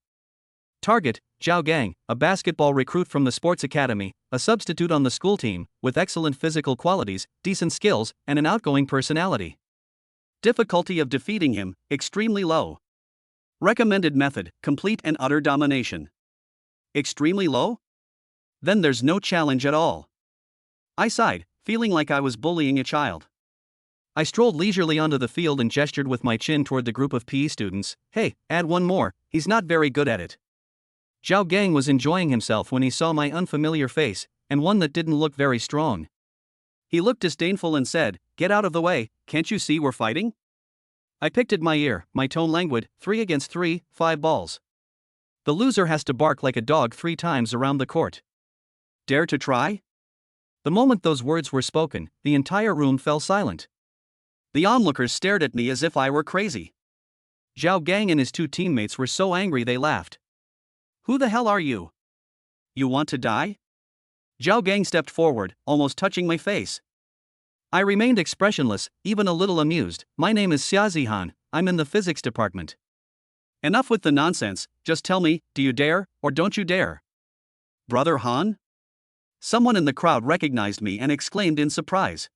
Target: Zhao Gang, a basketball recruit from the sports academy, a substitute on the school team, with excellent physical qualities, decent skills, and an outgoing personality. Difficulty of defeating him: extremely low. Recommended method: complete and utter domination. Extremely low? Then there's no challenge at all. I sighed, feeling like I was bullying a child. I strolled leisurely onto the field and gestured with my chin toward the group of PE students. "Hey, add one more, he's not very good at it." Zhao Gang was enjoying himself when he saw my unfamiliar face, and one that didn't look very strong. He looked disdainful and said, "Get out of the way, can't you see we're fighting?" I picked at my ear, my tone languid. 3 against 3, 5 balls. The loser has to bark like a dog 3 times around the court. Dare to try? The moment those words were spoken, the entire room fell silent. The onlookers stared at me as if I were crazy. Zhao Gang and his 2 teammates were so angry they laughed. "Who the hell are you? You want to die?" Zhao Gang stepped forward, almost touching my face. I remained expressionless, even a little amused. "My name is Xiaozihan, I'm in the physics department." "Enough with the nonsense, just tell me, do you dare, or don't you dare?" "Brother Han?" Someone in the crowd recognized me and exclaimed in surprise.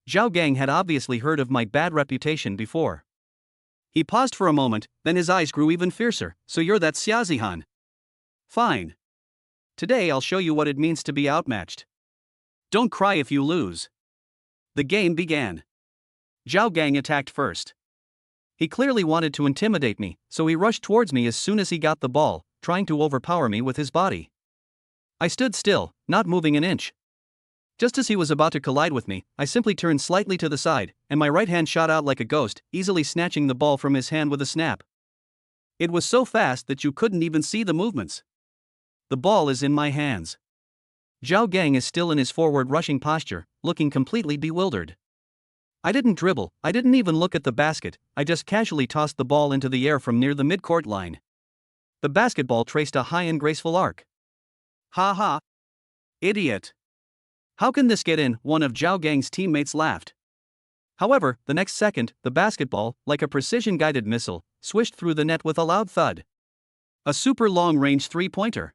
Zhao Gang had obviously heard of my bad reputation before. He paused for a moment, then his eyes grew even fiercer. "So you're that Xiaozihan? Fine. Today I'll show you what it means to be outmatched. Don't cry if you lose." The game began. Zhao Gang attacked first. He clearly wanted to intimidate me, so he rushed towards me as soon as he got the ball, trying to overpower me with his body. I stood still, not moving an inch. Just as he was about to collide with me, I simply turned slightly to the side, and my right hand shot out like a ghost, easily snatching the ball from his hand with a snap. It was so fast that you couldn't even see the movements. The ball is in my hands. Zhao Gang is still in his forward rushing posture, looking completely bewildered. I didn't dribble, I didn't even look at the basket, I just casually tossed the ball into the air from near the midcourt line. The basketball traced a high and graceful arc. "Ha ha! Idiot! How can this get in?" one of Zhao Gang's teammates laughed. However, the next second, the basketball, like a precision-guided missile, swished through the net with a loud thud. A super long-range three-pointer?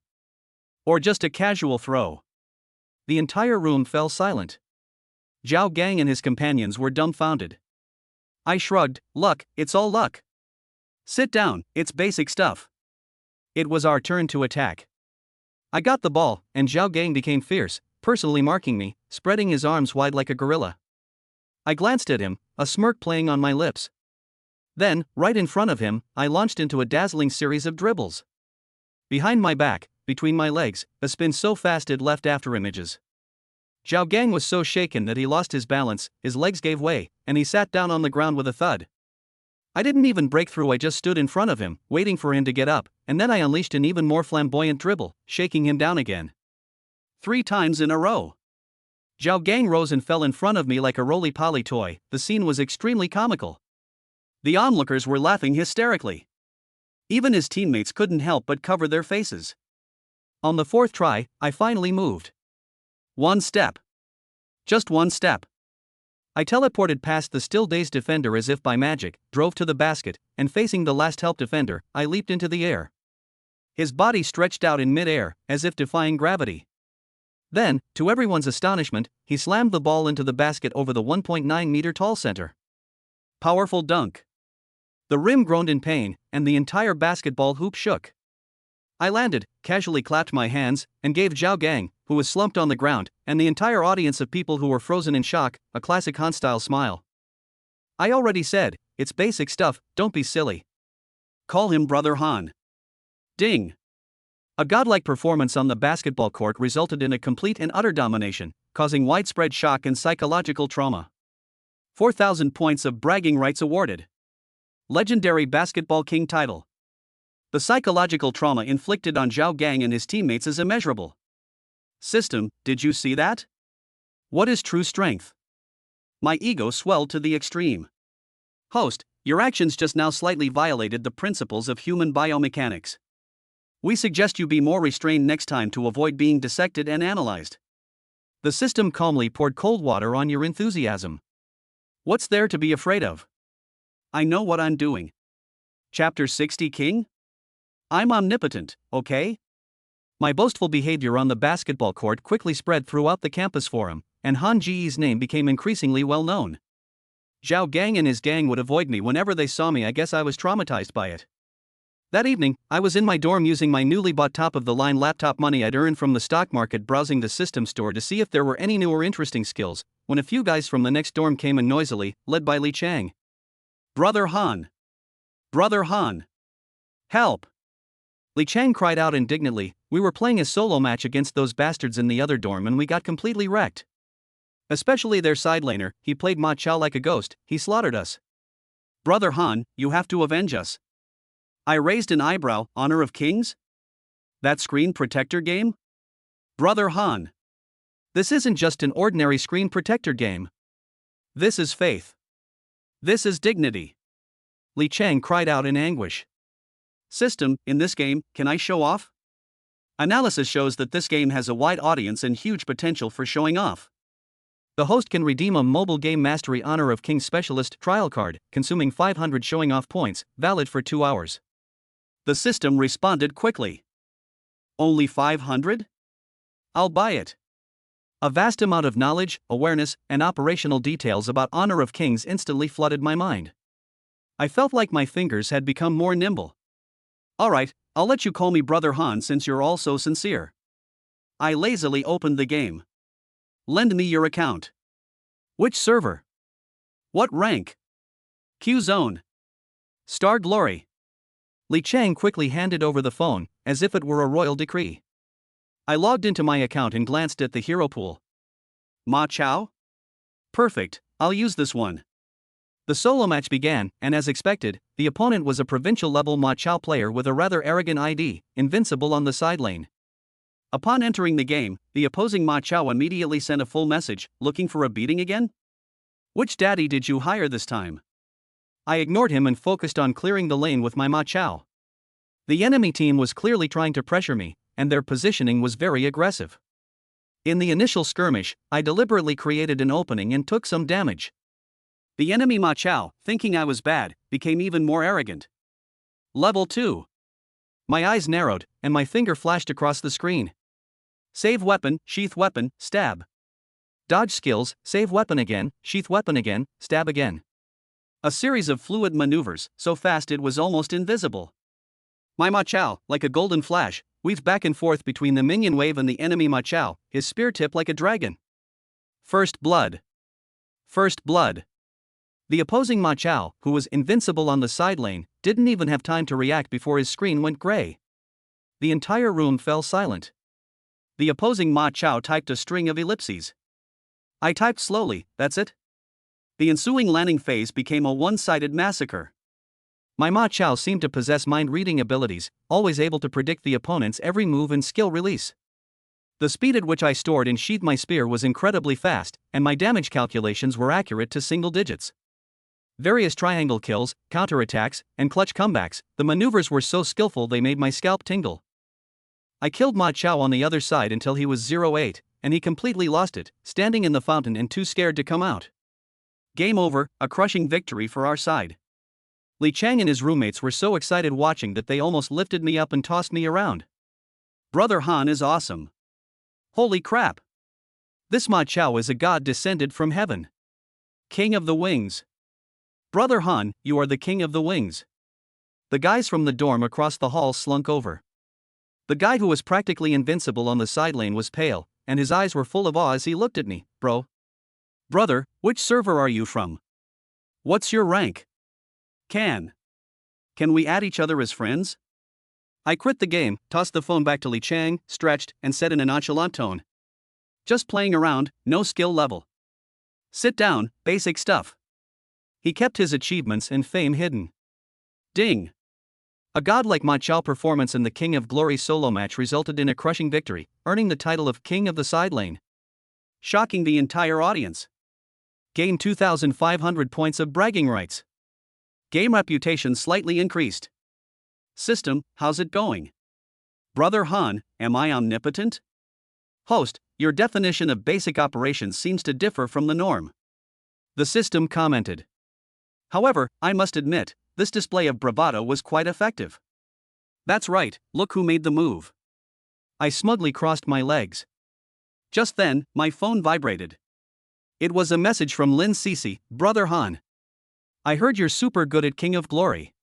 Or just a casual throw? The entire room fell silent. Zhao Gang and his companions were dumbfounded. I shrugged. Luck, it's all luck. Sit down, it's basic stuff. It was our turn to attack. I got the ball, and Zhao Gang became fierce, personally marking me, spreading his arms wide like a gorilla. I glanced at him, a smirk playing on my lips. Then, right in front of him, I launched into a dazzling series of dribbles. Behind my back, between my legs, a spin so fast it left after images. Zhao Gang was so shaken that he lost his balance, his legs gave way, and he sat down on the ground with a thud. I didn't even break through, I just stood in front of him, waiting for him to get up, and then I unleashed an even more flamboyant dribble, shaking him down again. 3 times in a row. Zhao Gang rose and fell in front of me like a roly-poly toy. The scene was extremely comical. The onlookers were laughing hysterically. Even his teammates couldn't help but cover their faces. On the 4th try, I finally moved. 1 step. Just 1 step. I teleported past the still-dazed defender as if by magic, drove to the basket, and facing the last help defender, I leaped into the air. His body stretched out in mid-air, as if defying gravity. Then, to everyone's astonishment, he slammed the ball into the basket over the 1.9-meter-tall center. Powerful dunk. The rim groaned in pain, and the entire basketball hoop shook. I landed, casually clapped my hands, and gave Zhao Gang, who was slumped on the ground, and the entire audience of people who were frozen in shock, a classic Han-style smile. I already said, it's basic stuff, don't be silly. Call him Brother Han. Ding. A godlike performance on the basketball court resulted in a complete and utter domination, causing widespread shock and psychological trauma. 4,000 points of bragging rights awarded. Legendary Basketball King title. The psychological trauma inflicted on Zhao Gang and his teammates is immeasurable. System, did you see that? What is true strength? My ego swelled to the extreme. Host, your actions just now slightly violated the principles of human biomechanics. We suggest you be more restrained next time to avoid being dissected and analyzed. The system calmly poured cold water on your enthusiasm. What's there to be afraid of? I know what I'm doing. Chapter 60 King? I'm omnipotent, okay? My boastful behavior on the basketball court quickly spread throughout the campus forum, and Han Ji's name became increasingly well known. Zhao Gang and his gang would avoid me whenever they saw me. I guess I was traumatized by it. That evening, I was in my dorm using my newly bought top-of-the-line laptop money I'd earned from the stock market, browsing the system store to see if there were any new or interesting skills, when a few guys from the next dorm came in noisily, led by Li Chang. Brother Han! Brother Han! Help! Li Chang cried out indignantly. We were playing a solo match against those bastards in the other dorm and we got completely wrecked. Especially their side laner, he played Ma Chao like a ghost, he slaughtered us. Brother Han, you have to avenge us. I raised an eyebrow. Honor of Kings? That screen protector game? Brother Han. This isn't just an ordinary screen protector game. This is faith. This is dignity. Li Chang cried out in anguish. System, in this game, can I show off? Analysis shows that this game has a wide audience and huge potential for showing off. The host can redeem a mobile game mastery Honor of King Specialist trial card, consuming 500 showing off points, valid for 2 hours. The system responded quickly. Only 500? I'll buy it. A vast amount of knowledge, awareness, and operational details about Honor of Kings instantly flooded my mind. I felt like my fingers had become more nimble. Alright, I'll let you call me Brother Han since you're all so sincere. I lazily opened the game. Lend me your account. Which server? What rank? Q Zone. Star Glory. Li Chang quickly handed over the phone, as if it were a royal decree. I logged into my account and glanced at the hero pool. Ma Chao? Perfect, I'll use this one. The solo match began, and as expected, the opponent was a provincial-level Ma Chao player with a rather arrogant ID, invincible on the side lane. Upon entering the game, the opposing Ma Chao immediately sent a full message, looking for a beating again? Which daddy did you hire this time? I ignored him and focused on clearing the lane with my Ma Chao. The enemy team was clearly trying to pressure me, and their positioning was very aggressive. In the initial skirmish, I deliberately created an opening and took some damage. The enemy Ma Chao, thinking I was bad, became even more arrogant. Level 2. My eyes narrowed, and my finger flashed across the screen. Save weapon, sheath weapon, stab. Dodge skills, save weapon again, sheath weapon again, stab again. A series of fluid maneuvers, so fast it was almost invisible. My Ma Chao, like a golden flash, weaved back and forth between the minion wave and the enemy Ma Chao, his spear tip like a dragon. First blood. First blood. The opposing Ma Chao, who was invincible on the side lane, didn't even have time to react before his screen went gray. The entire room fell silent. The opposing Ma Chao typed a string of ellipses. I typed slowly, that's it. The ensuing landing phase became a one-sided massacre. My Ma Chao seemed to possess mind-reading abilities, always able to predict the opponent's every move and skill release. The speed at which I stored and sheathed my spear was incredibly fast, and my damage calculations were accurate to single digits. Various triangle kills, counterattacks, and clutch comebacks, the maneuvers were so skillful they made my scalp tingle. I killed Ma Chao on the other side until he was 0-8, and he completely lost it, standing in the fountain and too scared to come out. Game over, a crushing victory for our side. Li Chang and his roommates were so excited watching that they almost lifted me up and tossed me around. Brother Han is awesome. Holy crap! This Ma Chao is a god descended from heaven. King of the wings. Brother Han, you are the king of the wings. The guys from the dorm across the hall slunk over. The guy who was practically invincible on the side lane was pale, and his eyes were full of awe as he looked at me. Bro. Brother, which server are you from? What's your rank? Can we add each other as friends? I quit the game, tossed the phone back to Li Chang, stretched, and said in a nonchalant tone. Just playing around, no skill level. Sit down, basic stuff. He kept his achievements and fame hidden. Ding. A godlike Ma Chao performance in the King of Glory solo match resulted in a crushing victory, earning the title of King of the Side Lane. Shocking the entire audience. Gain 2,500 points of bragging rights. Game reputation slightly increased. System, how's it going? Brother Han, am I omnipotent? Host, your definition of basic operations seems to differ from the norm. The system commented. However, I must admit, this display of bravado was quite effective. That's right, look who made the move. I smugly crossed my legs. Just then, my phone vibrated. It was a message from Lin Cece, Brother Han. I heard you're super good at King of Glory.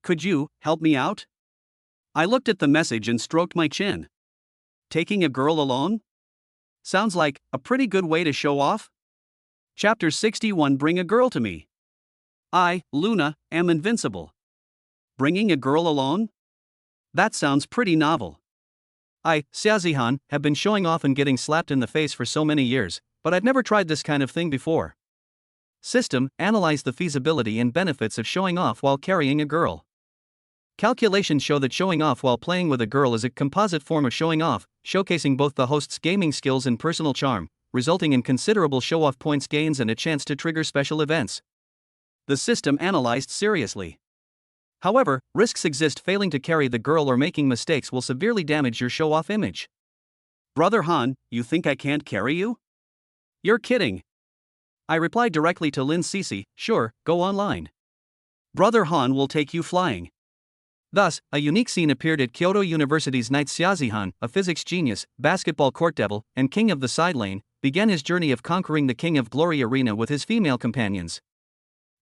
Could you help me out? I looked at the message and stroked my chin. Taking a girl alone? Sounds like a pretty good way to show off. Chapter 61. Bring a girl to me. I, Luna, am invincible. Bringing a girl alone? That sounds pretty novel. I, Xiaozihan, have been showing off and getting slapped in the face for so many years, but I've never tried this kind of thing before. System, analyze the feasibility and benefits of showing off while carrying a girl. Calculations show that showing off while playing with a girl is a composite form of showing off, showcasing both the host's gaming skills and personal charm, resulting in considerable show-off points gains and a chance to trigger special events. The system analyzed seriously. However, risks exist. Failing to carry the girl or making mistakes will severely damage your show-off image. Brother Han, you think I can't carry you? You're kidding. I replied directly to Lin Cece, sure, go online. Brother Han will take you flying. Thus, a unique scene appeared at Kyoto University's night. Xiaozihan, a physics genius, basketball court devil, and king of the side lane, began his journey of conquering the King of Glory arena with his female companions.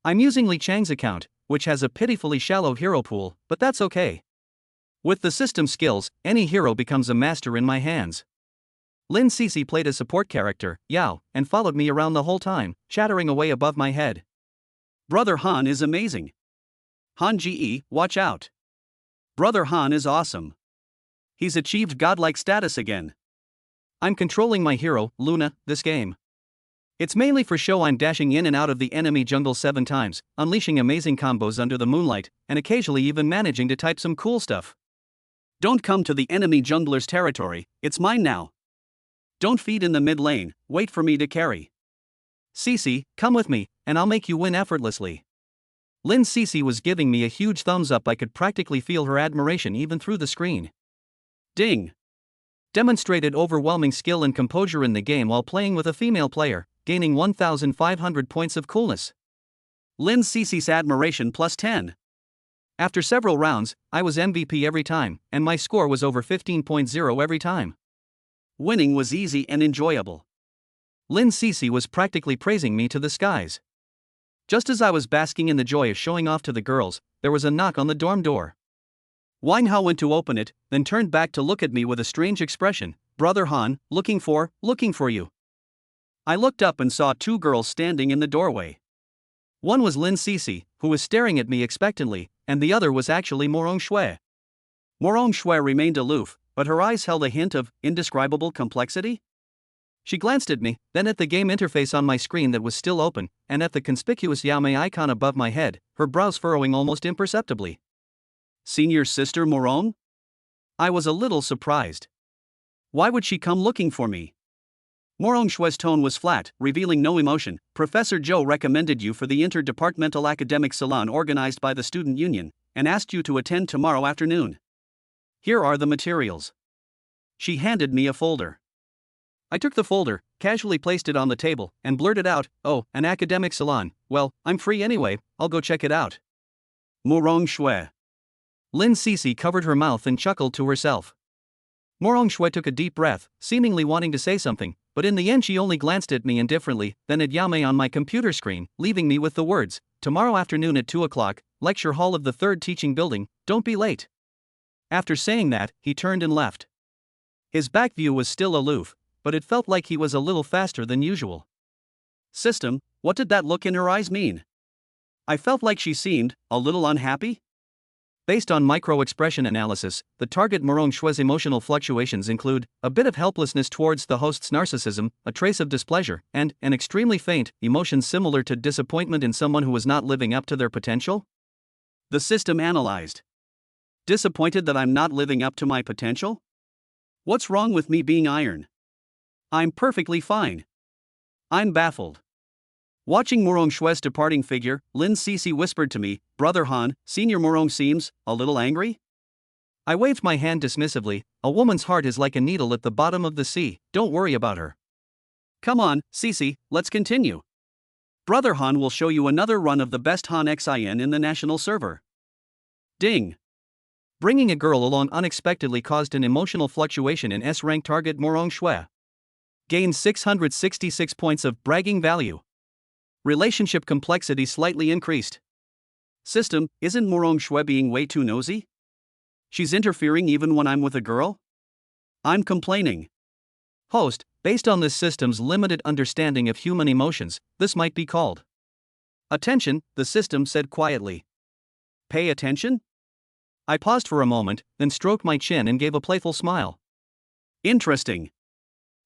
I'm using Li Chang's account, which has a pitifully shallow hero pool, but that's okay. With the system skills, any hero becomes a master in my hands. Lin Cece played a support character, Yao, and followed me around the whole time, chattering away above my head. Brother Han is amazing. Han Ge, watch out. Brother Han is awesome. He's achieved godlike status again. I'm controlling my hero, Luna, this game. It's mainly for show. I'm dashing in and out of the enemy jungle 7 times, unleashing amazing combos under the moonlight, and occasionally even managing to type some cool stuff. Don't come to the enemy jungler's territory, it's mine now. Don't feed in the mid lane, wait for me to carry. Cece, come with me, and I'll make you win effortlessly. Lin Cece was giving me a huge thumbs up. I could practically feel her admiration even through the screen. Ding. Demonstrated overwhelming skill and composure in the game while playing with a female player, gaining 1,500 points of coolness. Lin Cece's admiration plus 10. After several rounds, I was MVP every time, and my score was over 15.0 every time. Winning was easy and enjoyable. Lin Cece was practically praising me to the skies. Just as I was basking in the joy of showing off to the girls, there was a knock on the dorm door. Wang Hao went to open it, then turned back to look at me with a strange expression. "Brother Han, looking for you." I looked up and saw two girls standing in the doorway. One was Lin Cece, who was staring at me expectantly, and the other was actually Morong Shui. Morong Shui remained aloof, but her eyes held a hint of indescribable complexity. She glanced at me, then at the game interface on my screen that was still open, and at the conspicuous Yamei icon above my head, her brows furrowing almost imperceptibly. "Senior sister Morong?" I was a little surprised. Why would she come looking for me? Morong Shui's tone was flat, revealing no emotion. "Professor Zhou recommended you for the interdepartmental academic salon organized by the student union, and asked you to attend tomorrow afternoon. Here are the materials." She handed me a folder. I took the folder, casually placed it on the table, and blurted out, "Oh, an academic salon. Well, I'm free anyway, I'll go check it out." Morong Shui. Lin Cece covered her mouth and chuckled to herself. Morong Shui took a deep breath, seemingly wanting to say something, but in the end she only glanced at me indifferently, then at Yamei on my computer screen, leaving me with the words, "Tomorrow afternoon at 2 o'clock, lecture hall of the 3rd teaching building, don't be late." After saying that, he turned and left. His back view was still aloof, but it felt like he was a little faster than usual. System, what did that look in her eyes mean? I felt like she seemed a little unhappy. Based on micro-expression analysis, the target Morong Shui's emotional fluctuations include a bit of helplessness towards the host's narcissism, a trace of displeasure, and an extremely faint emotion similar to disappointment in someone who was not living up to their potential. The system analyzed. Disappointed that I'm not living up to my potential? What's wrong with me being iron? I'm perfectly fine. I'm baffled. Watching Morong Shui's departing figure, Lin Cece whispered to me, "Brother Han, Senior Morong seems a little angry?" I waved my hand dismissively. "A woman's heart is like a needle at the bottom of the sea, don't worry about her." "Come on, Cece, let's continue. Brother Han will show you another run of the best Han Xin in the national server." Ding. Bringing a girl along unexpectedly caused an emotional fluctuation in S-rank target Morong Shui. Gained 666 points of bragging value. Relationship complexity slightly increased. System, isn't Morong Shui being way too nosy? She's interfering even when I'm with a girl? I'm complaining. Host, based on this system's limited understanding of human emotions, this might be called attention, the system said quietly. Pay attention? I paused for a moment, then stroked my chin and gave a playful smile. Interesting.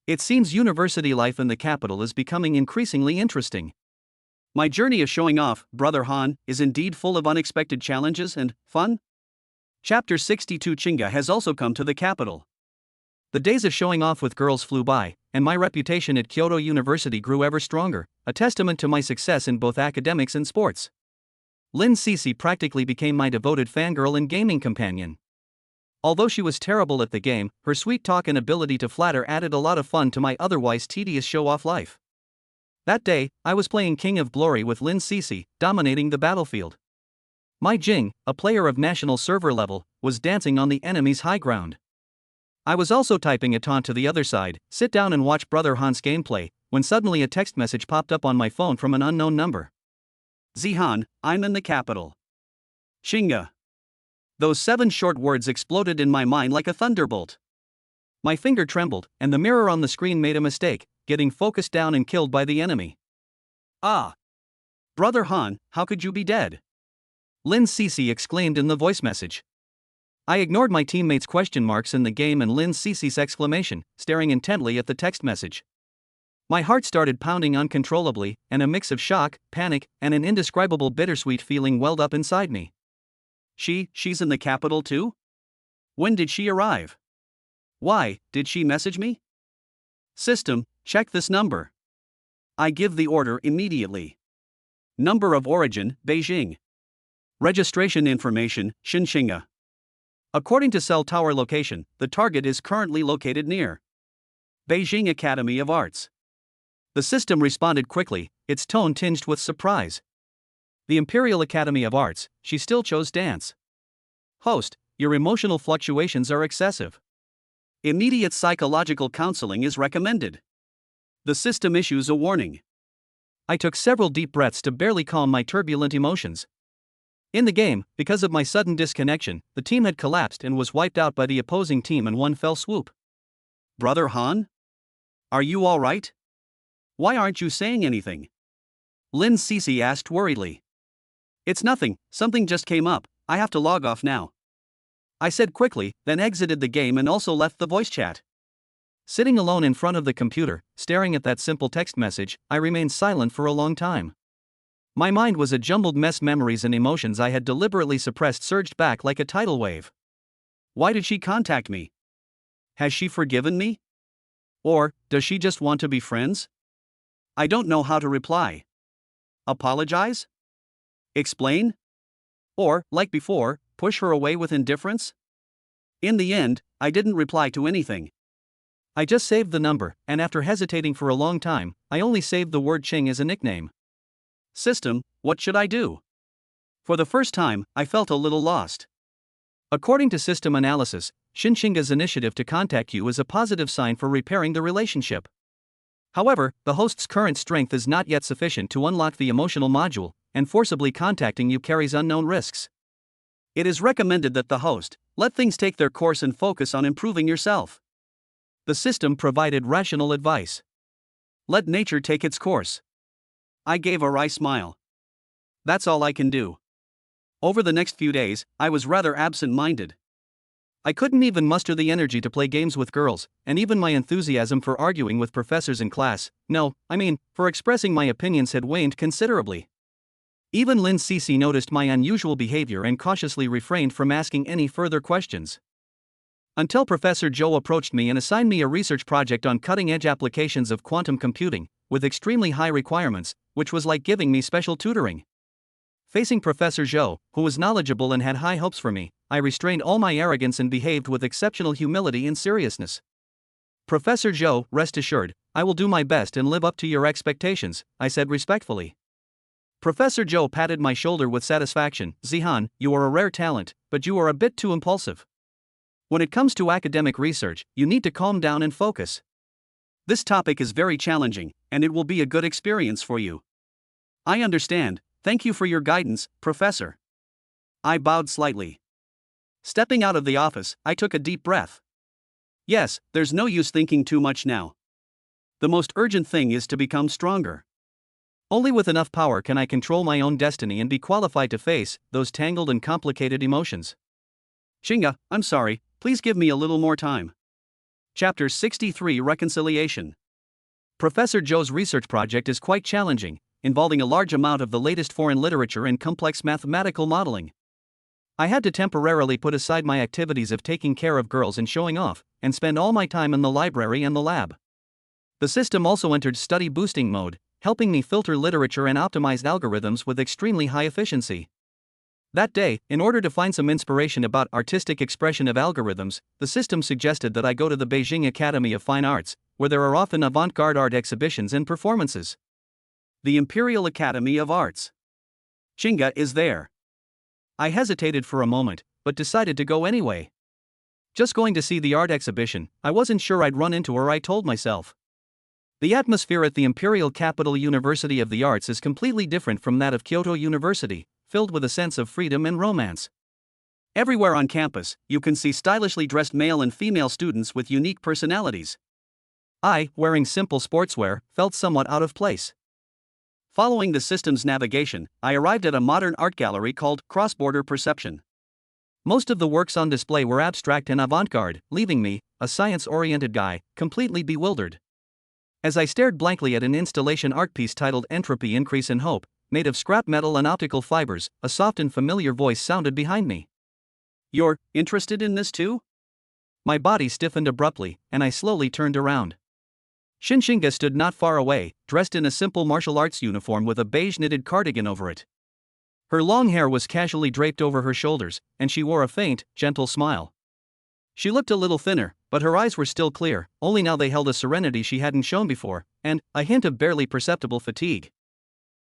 It seems university life in the capital is becoming increasingly interesting. My journey of showing off, Brother Han, is indeed full of unexpected challenges and fun. Chapter 62 Chinga has also come to the capital. The days of showing off with girls flew by, and my reputation at Kyoto University grew ever stronger, a testament to my success in both academics and sports. Lin Cece practically became my devoted fangirl and gaming companion. Although she was terrible at the game, her sweet talk and ability to flatter added a lot of fun to my otherwise tedious show-off life. That day, I was playing King of Glory with Lin Cece, dominating the battlefield. My Jing, a player of national server level, was dancing on the enemy's high ground. I was also typing a taunt to the other side, "Sit down and watch Brother Han's gameplay," when suddenly a text message popped up on my phone from an unknown number. "Zihan, I'm in the capital. Chinga." Those 7 short words exploded in my mind like a thunderbolt. My finger trembled, and the mirror on the screen made a mistake, getting focused down and killed by the enemy. "Ah! Brother Han, how could you be dead?" Lin Cece exclaimed in the voice message. I ignored my teammates' question marks in the game and Lin Cece's exclamation, staring intently at the text message. My heart started pounding uncontrollably, and a mix of shock, panic, and an indescribable bittersweet feeling welled up inside me. She's in the capital too? When did she arrive? Why, did she message me? System, check this number. I give the order immediately. Number of origin, Beijing. Registration information, Xinxinga. According to cell tower location, the target is currently located near Beijing Academy of Arts. The system responded quickly, its tone tinged with surprise. The Imperial Academy of Arts, she still chose dance. Host, your emotional fluctuations are excessive. Immediate psychological counseling is recommended. The system issues a warning. I took several deep breaths to barely calm my turbulent emotions. In the game, because of my sudden disconnection, the team had collapsed and was wiped out by the opposing team in one fell swoop. Brother Han? Are you all right? Why aren't you saying anything? Lin Cece asked worriedly. It's nothing, something just came up, I have to log off now. I said quickly, then exited the game and also left the voice chat. Sitting alone in front of the computer, staring at that simple text message, I remained silent for a long time. My mind was a jumbled mess. Memories and emotions I had deliberately suppressed surged back like a tidal wave. Why did she contact me? Has she forgiven me? Or, does she just want to be friends? I don't know how to reply. Apologize? Explain? Or, like before, push her away with indifference? In the end, I didn't reply to anything. I just saved the number, and after hesitating for a long time, I only saved the word Ching as a nickname. System, what should I do? For the first time, I felt a little lost. According to system analysis, Shinshinga's initiative to contact you is a positive sign for repairing the relationship. However, the host's current strength is not yet sufficient to unlock the emotional module, and forcibly contacting you carries unknown risks. It is recommended that the host let things take their course and focus on improving yourself. The system provided rational advice. Let nature take its course. I gave a wry smile. That's all I can do. Over the next few days, I was rather absent-minded. I couldn't even muster the energy to play games with girls, and even my enthusiasm for arguing with professors in class, for expressing my opinions had waned considerably. Even Lin Cece noticed my unusual behavior and cautiously refrained from asking any further questions. Until Professor Zhou approached me and assigned me a research project on cutting-edge applications of quantum computing, with extremely high requirements, which was like giving me special tutoring. Facing Professor Zhou, who was knowledgeable and had high hopes for me, I restrained all my arrogance and behaved with exceptional humility and seriousness. Professor Zhou, rest assured, I will do my best and live up to your expectations, I said respectfully. Professor Zhou patted my shoulder with satisfaction. Zihan, you are a rare talent, but you are a bit too impulsive. When it comes to academic research, you need to calm down and focus. This topic is very challenging, and it will be a good experience for you. I understand, thank you for your guidance, Professor. I bowed slightly. Stepping out of the office, I took a deep breath. Yes, there's no use thinking too much now. The most urgent thing is to become stronger. Only with enough power can I control my own destiny and be qualified to face those tangled and complicated emotions. Shinga, I'm sorry, please give me a little more time. Chapter 63 Reconciliation. Professor Zhou's research project is quite challenging, involving a large amount of the latest foreign literature and complex mathematical modeling. I had to temporarily put aside my activities of taking care of girls and showing off, and spend all my time in the library and the lab. The system also entered study boosting mode, helping me filter literature and optimized algorithms with extremely high efficiency. That day, in order to find some inspiration about artistic expression of algorithms, the system suggested that I go to the Beijing Academy of Fine Arts, where there are often avant-garde art exhibitions and performances. The Imperial Academy of Arts. Chinga is there. I hesitated for a moment, but decided to go anyway. Just going to see the art exhibition, I wasn't sure I'd run into her, I told myself. The atmosphere at the Imperial Capital University of the Arts is completely different from that of Kyoto University, filled with a sense of freedom and romance. Everywhere on campus, you can see stylishly dressed male and female students with unique personalities. I, wearing simple sportswear, felt somewhat out of place. Following the system's navigation, I arrived at a modern art gallery called Cross-Border Perception. Most of the works on display were abstract and avant-garde, leaving me, a science-oriented guy, completely bewildered. As I stared blankly at an installation art piece titled Entropy Increase in Hope, made of scrap metal and optical fibers, a soft and familiar voice sounded behind me. You're interested in this too? My body stiffened abruptly, and I slowly turned around. Shinshinga stood not far away, dressed in a simple martial arts uniform with a beige knitted cardigan over it. Her long hair was casually draped over her shoulders, and she wore a faint, gentle smile. She looked a little thinner, but her eyes were still clear, only now they held a serenity she hadn't shown before, and a hint of barely perceptible fatigue.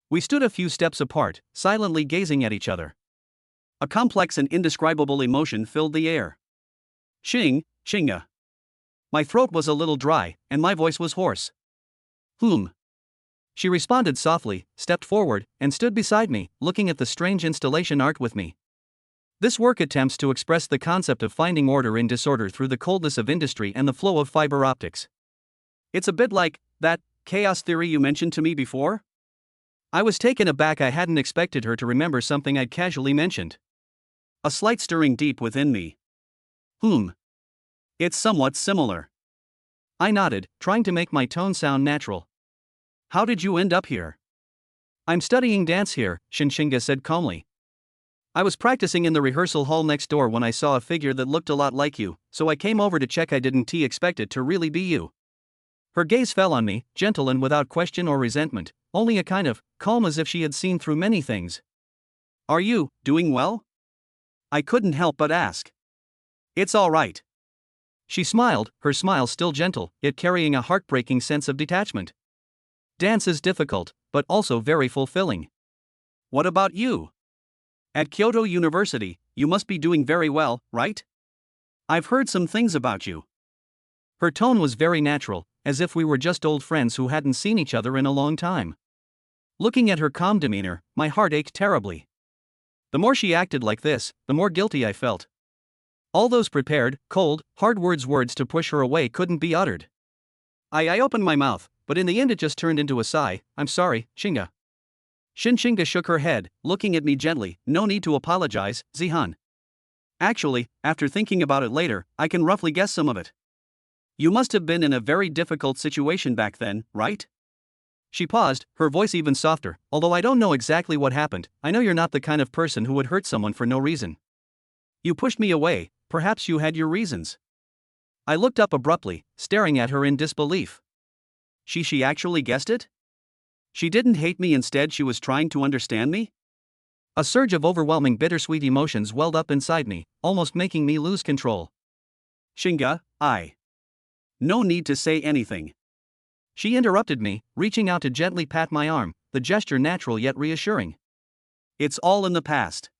We stood a few steps apart, silently gazing at each other. A complex and indescribable emotion filled the air. Chinga. My throat was a little dry, and my voice was hoarse. She responded softly, stepped forward, and stood beside me, looking at the strange installation art with me. This work attempts to express the concept of finding order in disorder through the coldness of industry and the flow of fiber optics. It's a bit like that chaos theory you mentioned to me before? I was taken aback. I hadn't expected her to remember something I'd casually mentioned. A slight stirring deep within me. It's somewhat similar. I nodded, trying to make my tone sound natural. How did you end up here? I'm studying dance here, Shinshinga said calmly. I was practicing in the rehearsal hall next door when I saw a figure that looked a lot like you, so I came over to check. I didn't expect it to really be you. Her gaze fell on me, gentle and without question or resentment, only a kind of calm, as if she had seen through many things. Are you doing well? I couldn't help but ask. It's all right. She smiled, her smile still gentle, yet carrying a heartbreaking sense of detachment. Dance is difficult, but also very fulfilling. What about you? At Kyoto University, you must be doing very well, right? I've heard some things about you. Her tone was very natural, as if we were just old friends who hadn't seen each other in a long time. Looking at her calm demeanor, my heart ached terribly. The more she acted like this, the more guilty I felt. All those prepared, cold, hard words to push her away couldn't be uttered. I opened my mouth, but in the end it just turned into a sigh. I'm sorry, Shinga. Shinshinga shook her head, looking at me gently. No need to apologize, Zihan. Actually, after thinking about it later, I can roughly guess some of it. You must have been in a very difficult situation back then, right? She paused, her voice even softer. Although I don't know exactly what happened, I know you're not the kind of person who would hurt someone for no reason. You pushed me away, perhaps you had your reasons. I looked up abruptly, staring at her in disbelief. She actually guessed it? She didn't hate me, instead she was trying to understand me? A surge of overwhelming bittersweet emotions welled up inside me, almost making me lose control. Shinga, No need to say anything. She interrupted me, reaching out to gently pat my arm, the gesture natural yet reassuring. It's all in the past.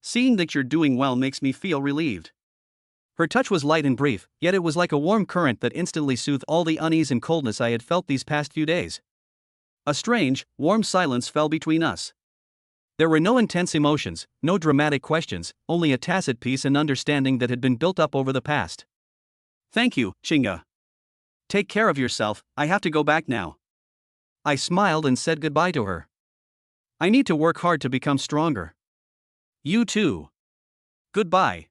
Seeing that you're doing well makes me feel relieved. Her touch was light and brief, yet it was like a warm current that instantly soothed all the unease and coldness I had felt these past few days. A strange, warm silence fell between us. There were no intense emotions, no dramatic questions, only a tacit peace and understanding that had been built up over the past. Thank you, Shinga. Take care of yourself, I have to go back now. I smiled and said goodbye to her. I need to work hard to become stronger. You too. Goodbye.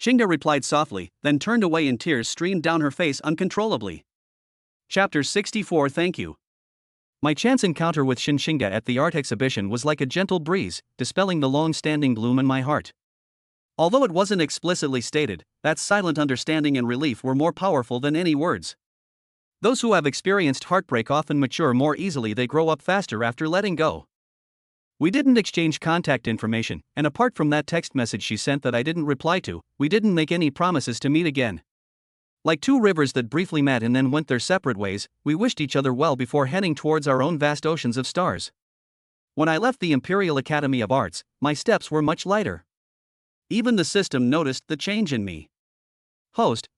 Shinga replied softly, then turned away and tears streamed down her face uncontrollably. Chapter 64. Thank you. My chance encounter with Shinshinga at the art exhibition was like a gentle breeze, dispelling the long-standing gloom in my heart. Although it wasn't explicitly stated, that silent understanding and relief were more powerful than any words. Those who have experienced heartbreak often mature more easily, they grow up faster after letting go. We didn't exchange contact information, and apart from that text message she sent that I didn't reply to, we didn't make any promises to meet again. Like two rivers that briefly met and then went their separate ways, we wished each other well before heading towards our own vast oceans of stars. When I left the Imperial Academy of Arts, my steps were much lighter. Even the system noticed the change in me.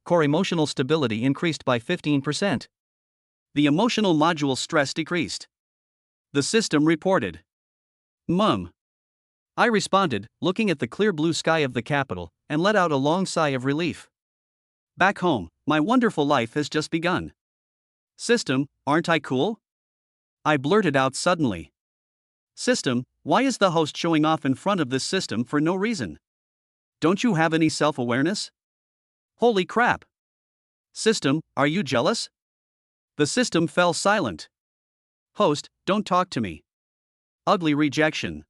Core emotional stability increased by 15%. The emotional module stress decreased. The system reported. I responded, looking at the clear blue sky of the capital, and let out a long sigh of relief. Back home, my wonderful life has just begun. System, aren't I cool? I blurted out suddenly. System, why is the host showing off in front of this system for no reason? Don't you have any self-awareness? Holy crap! System, are you jealous? The system fell silent. Host, don't talk to me. Ugly rejection.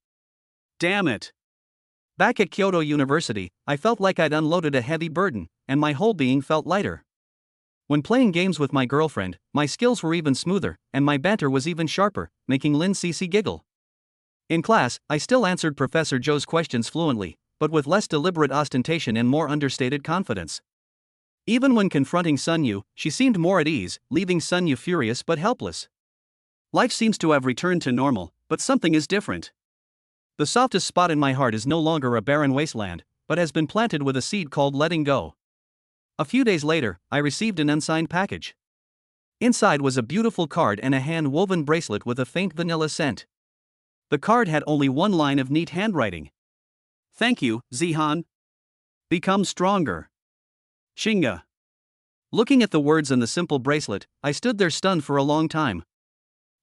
Damn it. Back at Kyoto University, I felt like I'd unloaded a heavy burden, and my whole being felt lighter. When playing games with my girlfriend, my skills were even smoother, and my banter was even sharper, making Lin Cece giggle. In class, I still answered Professor Joe's questions fluently, but with less deliberate ostentation and more understated confidence. Even when confronting Sun Yu, she seemed more at ease, leaving Sun Yu furious but helpless. Life seems to have returned to normal, but something is different. The softest spot in my heart is no longer a barren wasteland, but has been planted with a seed called letting go. A few days later, I received an unsigned package. Inside was a beautiful card and a hand-woven bracelet with a faint vanilla scent. The card had only one line of neat handwriting. Thank you, Zihan. Become stronger. Shinga. Looking at the words and the simple bracelet, I stood there stunned for a long time.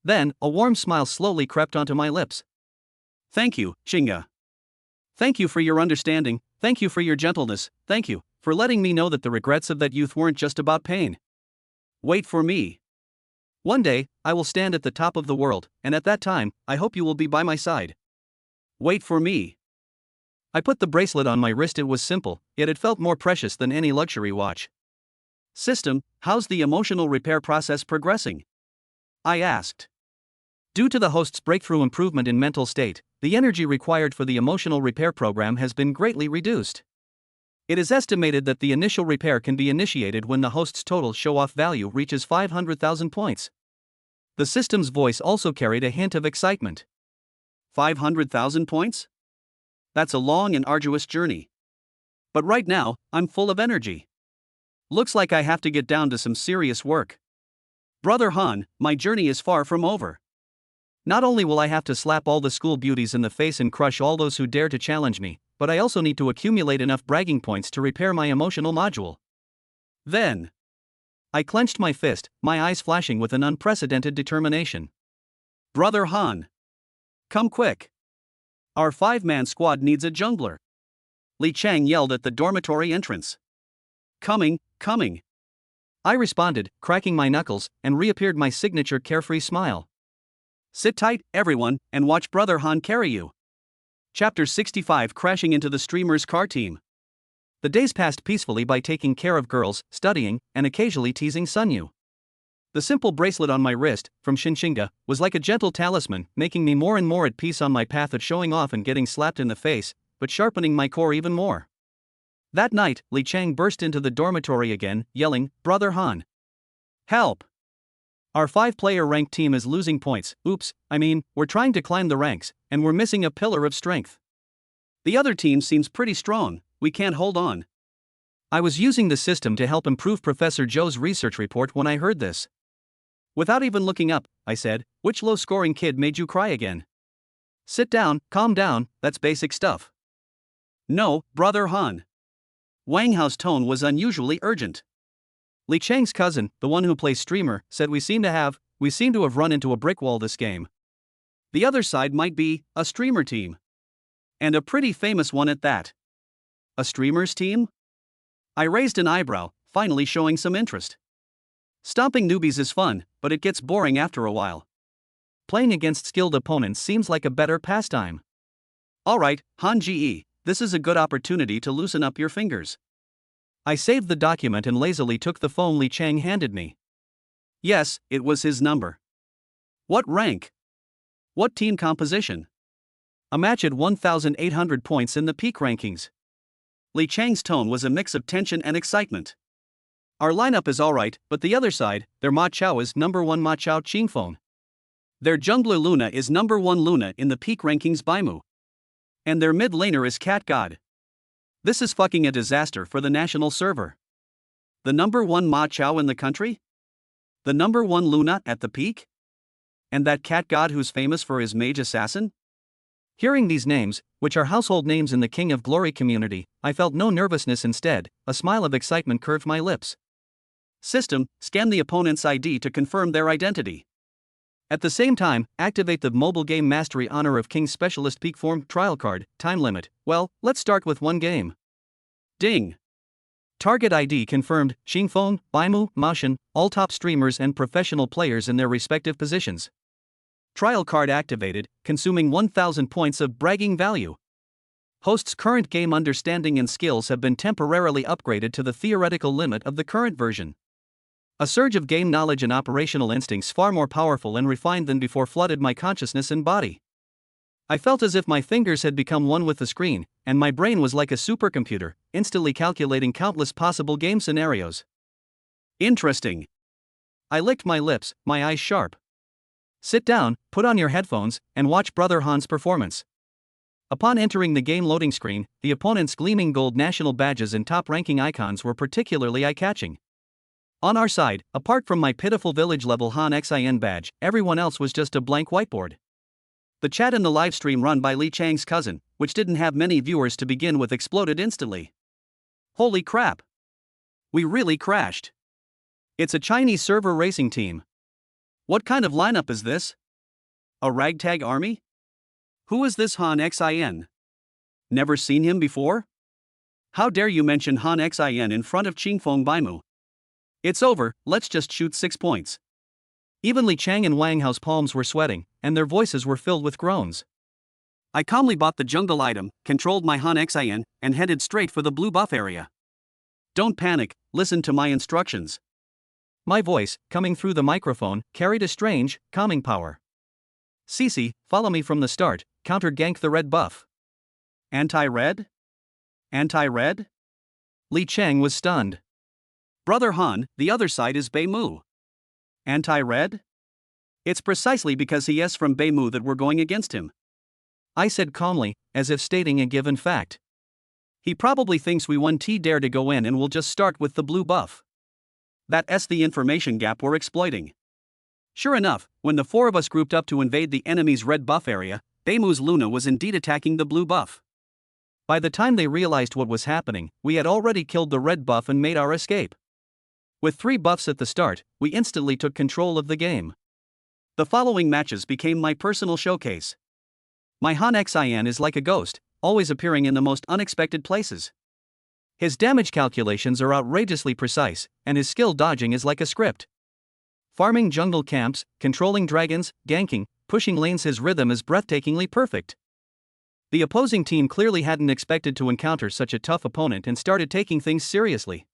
Then, a warm smile slowly crept onto my lips. Thank you, Shinga. Thank you for your understanding, thank you for your gentleness, thank you for letting me know that the regrets of that youth weren't just about pain. Wait for me. One day, I will stand at the top of the world, and at that time, I hope you will be by my side. Wait for me. I put the bracelet on my wrist. It was simple, yet it felt more precious than any luxury watch. System, how's the emotional repair process progressing? I asked. Due to the host's breakthrough improvement in mental state, the energy required for the emotional repair program has been greatly reduced. It is estimated that the initial repair can be initiated when the host's total show-off value reaches 500,000 points. The system's voice also carried a hint of excitement. 500,000 points? That's a long and arduous journey. But right now, I'm full of energy. Looks like I have to get down to some serious work. Brother Han, my journey is far from over. Not only will I have to slap all the school beauties in the face and crush all those who dare to challenge me, but I also need to accumulate enough bragging points to repair my emotional module. Then, I clenched my fist, my eyes flashing with an unprecedented determination. Brother Han, come quick. Our 5-man squad needs a jungler. Li Chang yelled at the dormitory entrance. Coming, coming. I responded, cracking my knuckles, and reappeared my signature carefree smile. Sit tight, everyone, and watch Brother Han carry you. Chapter 65. Crashing into the streamer's car team. The days passed peacefully by taking care of girls, studying, and occasionally teasing Sunyu. The simple bracelet on my wrist, from Shinshinga, was like a gentle talisman, making me more and more at peace on my path of showing off and getting slapped in the face, but sharpening my core even more. That night, Li Chang burst into the dormitory again, yelling, Brother Han. Help! Our 5-player ranked team is losing points. Oops, we're trying to climb the ranks, and we're missing a pillar of strength. The other team seems pretty strong, we can't hold on. I was using the system to help improve Professor Zhou's research report when I heard this. Without even looking up, I said, which low-scoring kid made you cry again? Sit down, calm down, that's basic stuff. No, Brother Han. Wang Hao's tone was unusually urgent. Li Chang's cousin, the one who plays streamer, said we seem to have run into a brick wall this game. The other side might be a streamer team. And a pretty famous one at that. A streamer's team? I raised an eyebrow, finally showing some interest. Stomping newbies is fun, but it gets boring after a while. Playing against skilled opponents seems like a better pastime. Alright, Han Ji, this is a good opportunity to loosen up your fingers. I saved the document and lazily took the phone Li Chang handed me. Yes, it was his number. What rank? What team composition? A match at 1,800 points in the peak rankings. Li Chang's tone was a mix of tension and excitement. Our lineup is alright, but the other side, their Ma Chao is number 1 Ma Chao Qingfeng. Their jungler Luna is number 1 Luna in the peak rankings Baimu. And their mid laner is Cat God. This is fucking a disaster for the national server. The number 1 Ma Chao in the country? The number 1 Luna at the peak? And that Cat God who's famous for his mage assassin? Hearing these names, which are household names in the King of Glory community, I felt no nervousness. Instead, a smile of excitement curved my lips. System, scan the opponent's ID to confirm their identity. At the same time, activate the Mobile Game Mastery Honor of King Specialist Peak Form trial card, time limit. Well, let's start with one game. Ding. Target ID confirmed, Xingfeng, Baimu, Maoshan, all top streamers and professional players in their respective positions. Trial card activated, consuming 1,000 points of bragging value. Host's current game understanding and skills have been temporarily upgraded to the theoretical limit of the current version. A surge of game knowledge and operational instincts far more powerful and refined than before flooded my consciousness and body. I felt as if my fingers had become one with the screen, and my brain was like a supercomputer, instantly calculating countless possible game scenarios. Interesting. I licked my lips, my eyes sharp. Sit down, put on your headphones, and watch Brother Han's performance. Upon entering the game loading screen, the opponent's gleaming gold national badges and top-ranking icons were particularly eye-catching. On our side, apart from my pitiful village-level Han Xin badge, everyone else was just a blank whiteboard. The chat in the livestream run by Li Chang's cousin, which didn't have many viewers to begin with, exploded instantly. Holy crap! We really crashed. It's a Chinese server racing team. What kind of lineup is this? A ragtag army? Who is this Han Xin? Never seen him before? How dare you mention Han Xin in front of Qingfeng Baimu? It's over, let's just shoot 6 points. Even Li Chang and Wang Hao's palms were sweating, and their voices were filled with groans. I calmly bought the jungle item, controlled my Han Xin, and headed straight for the blue buff area. Don't panic, listen to my instructions. My voice, coming through the microphone, carried a strange, calming power. Cici, follow me from the start, counter-gank the red buff. Anti-red? Anti-red? Li Chang was stunned. Brother Han, the other side is Beimu. Anti-red? It's precisely because he is from Beimu that we're going against him. I said calmly, as if stating a given fact. He probably thinks we won't dare to go in and we'll just start with the blue buff. That's the information gap we're exploiting. Sure enough, when the 4 of us grouped up to invade the enemy's red buff area, Beimu's Luna was indeed attacking the blue buff. By the time they realized what was happening, we had already killed the red buff and made our escape. With 3 buffs at the start, we instantly took control of the game. The following matches became my personal showcase. My Han Xin is like a ghost, always appearing in the most unexpected places. His damage calculations are outrageously precise, and his skill dodging is like a script. Farming jungle camps, controlling dragons, ganking, pushing lanes, his rhythm is breathtakingly perfect. The opposing team clearly hadn't expected to encounter such a tough opponent and started taking things seriously.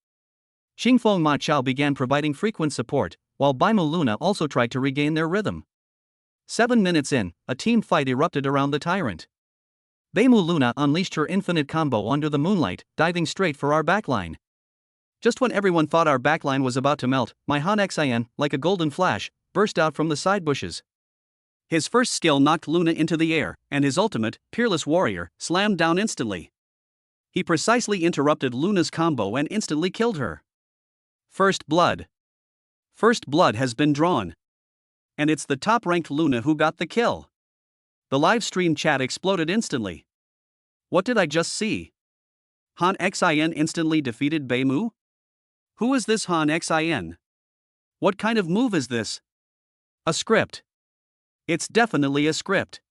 Qingfeng Ma Chao began providing frequent support, while Baimu Luna also tried to regain their rhythm. 7 minutes in, a team fight erupted around the tyrant. Beimu Luna unleashed her infinite combo under the moonlight, diving straight for our backline. Just when everyone thought our backline was about to melt, my Han Xin, like a golden flash, burst out from the side bushes. His first skill knocked Luna into the air, and his ultimate, Peerless Warrior, slammed down instantly. He precisely interrupted Luna's combo and instantly killed her. First blood. First blood has been drawn. And it's the top-ranked Luna who got the kill. The live stream chat exploded instantly. What did I just see? Han Xin instantly defeated Beimu? Who is this Han Xin? What kind of move is this? A script. It's definitely a script.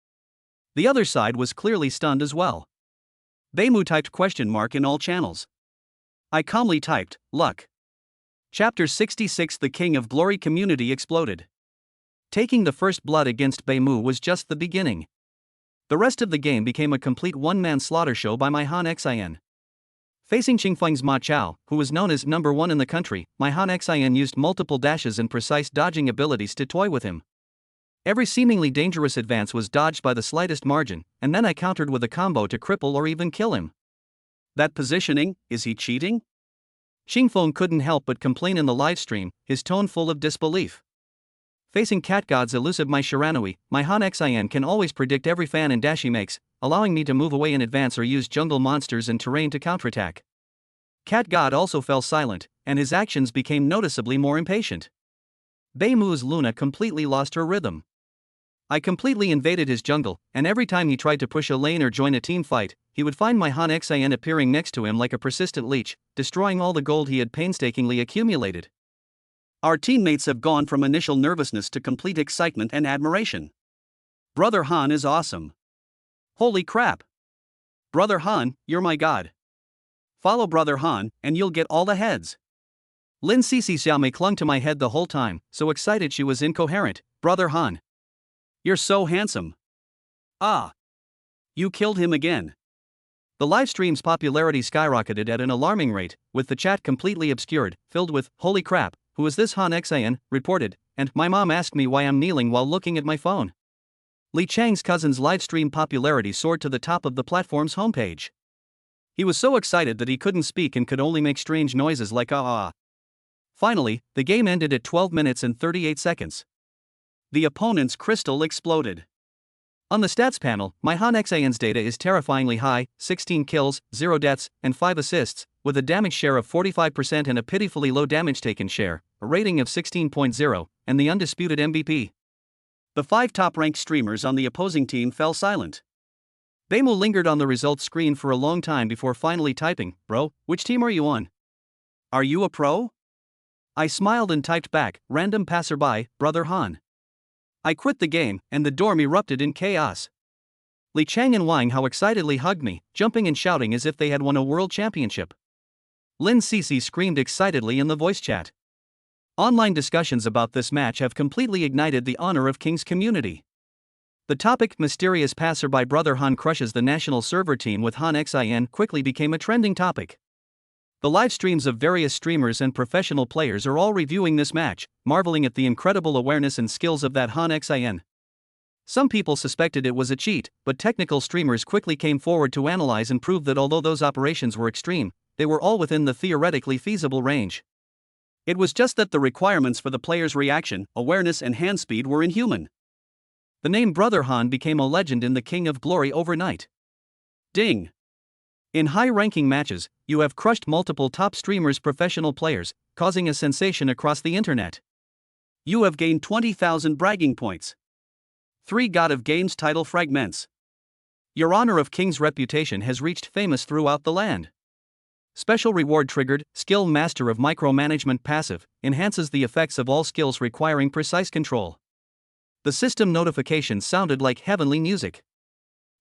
The other side was clearly stunned as well. Beimu typed ? In all channels. I calmly typed, luck. Chapter 66. The King of Glory community exploded. Taking the first blood against Beimu was just the beginning. The rest of the game became a complete one-man slaughter show by my Han Xin. Facing Qingfeng's Ma Chao, who was known as number 1 in the country, my Han Xin used multiple dashes and precise dodging abilities to toy with him. Every seemingly dangerous advance was dodged by the slightest margin, and then I countered with a combo to cripple or even kill him. That positioning, is he cheating? Qingfeng couldn't help but complain in the livestream, his tone full of disbelief. Facing Cat God's elusive Mai Shiranui, my Han Xin can always predict every fan and dash he makes, allowing me to move away in advance or use jungle monsters and terrain to counterattack. Cat God also fell silent, and his actions became noticeably more impatient. Beimu's Luna completely lost her rhythm. I completely invaded his jungle, and every time he tried to push a lane or join a team fight, he would find my Han Xin appearing next to him like a persistent leech, destroying all the gold he had painstakingly accumulated. Our teammates have gone from initial nervousness to complete excitement and admiration. Brother Han is awesome. Holy crap! Brother Han, you're my god. Follow Brother Han, and you'll get all the heads. Lin Cici Xiaomei clung to my head the whole time, so excited she was incoherent. Brother Han. You're so handsome. Ah. You killed him again. The livestream's popularity skyrocketed at an alarming rate, with the chat completely obscured, filled with, holy crap, who is this Han Xin, reported, and my mom asked me why I'm kneeling while looking at my phone. Li Chang's cousin's livestream popularity soared to the top of the platform's homepage. He was so excited that he couldn't speak and could only make strange noises like ah. Finally, the game ended at 12 minutes and 38 seconds. The opponent's crystal exploded. On the stats panel, my Han Xin's data is terrifyingly high: 16 kills, 0 deaths, and 5 assists, with a damage share of 45% and a pitifully low damage taken share, a rating of 16.0, and the undisputed MVP. The 5 top-ranked streamers on the opposing team fell silent. Bamo lingered on the results screen for a long time before finally typing, "Bro, which team are you on? Are you a pro?" I smiled and typed back, "Random passerby, Brother Han." I quit the game, and the dorm erupted in chaos. Li Chang and Wang Hao excitedly hugged me, jumping and shouting as if they had won a world championship. Lin Cece screamed excitedly in the voice chat. Online discussions about this match have completely ignited the Honor of Kings community. The topic, "Mysterious passerby Brother Han crushes the national server team with Han Xin," quickly became a trending topic. The live streams of various streamers and professional players are all reviewing this match, marveling at the incredible awareness and skills of that Han Xin. Some people suspected it was a cheat, but technical streamers quickly came forward to analyze and prove that although those operations were extreme, they were all within the theoretically feasible range. It was just that the requirements for the player's reaction, awareness, and hand speed were inhuman. The name Brother Han became a legend in the King of Glory overnight. Ding! In high-ranking matches, you have crushed multiple top streamers' professional players, causing a sensation across the internet. You have gained 20,000 bragging points. 3 God of Games title fragments. Your Honor of King's reputation has reached famous throughout the land. Special reward triggered, Skill Master of Micromanagement passive, enhances the effects of all skills requiring precise control. The system notification sounded like heavenly music.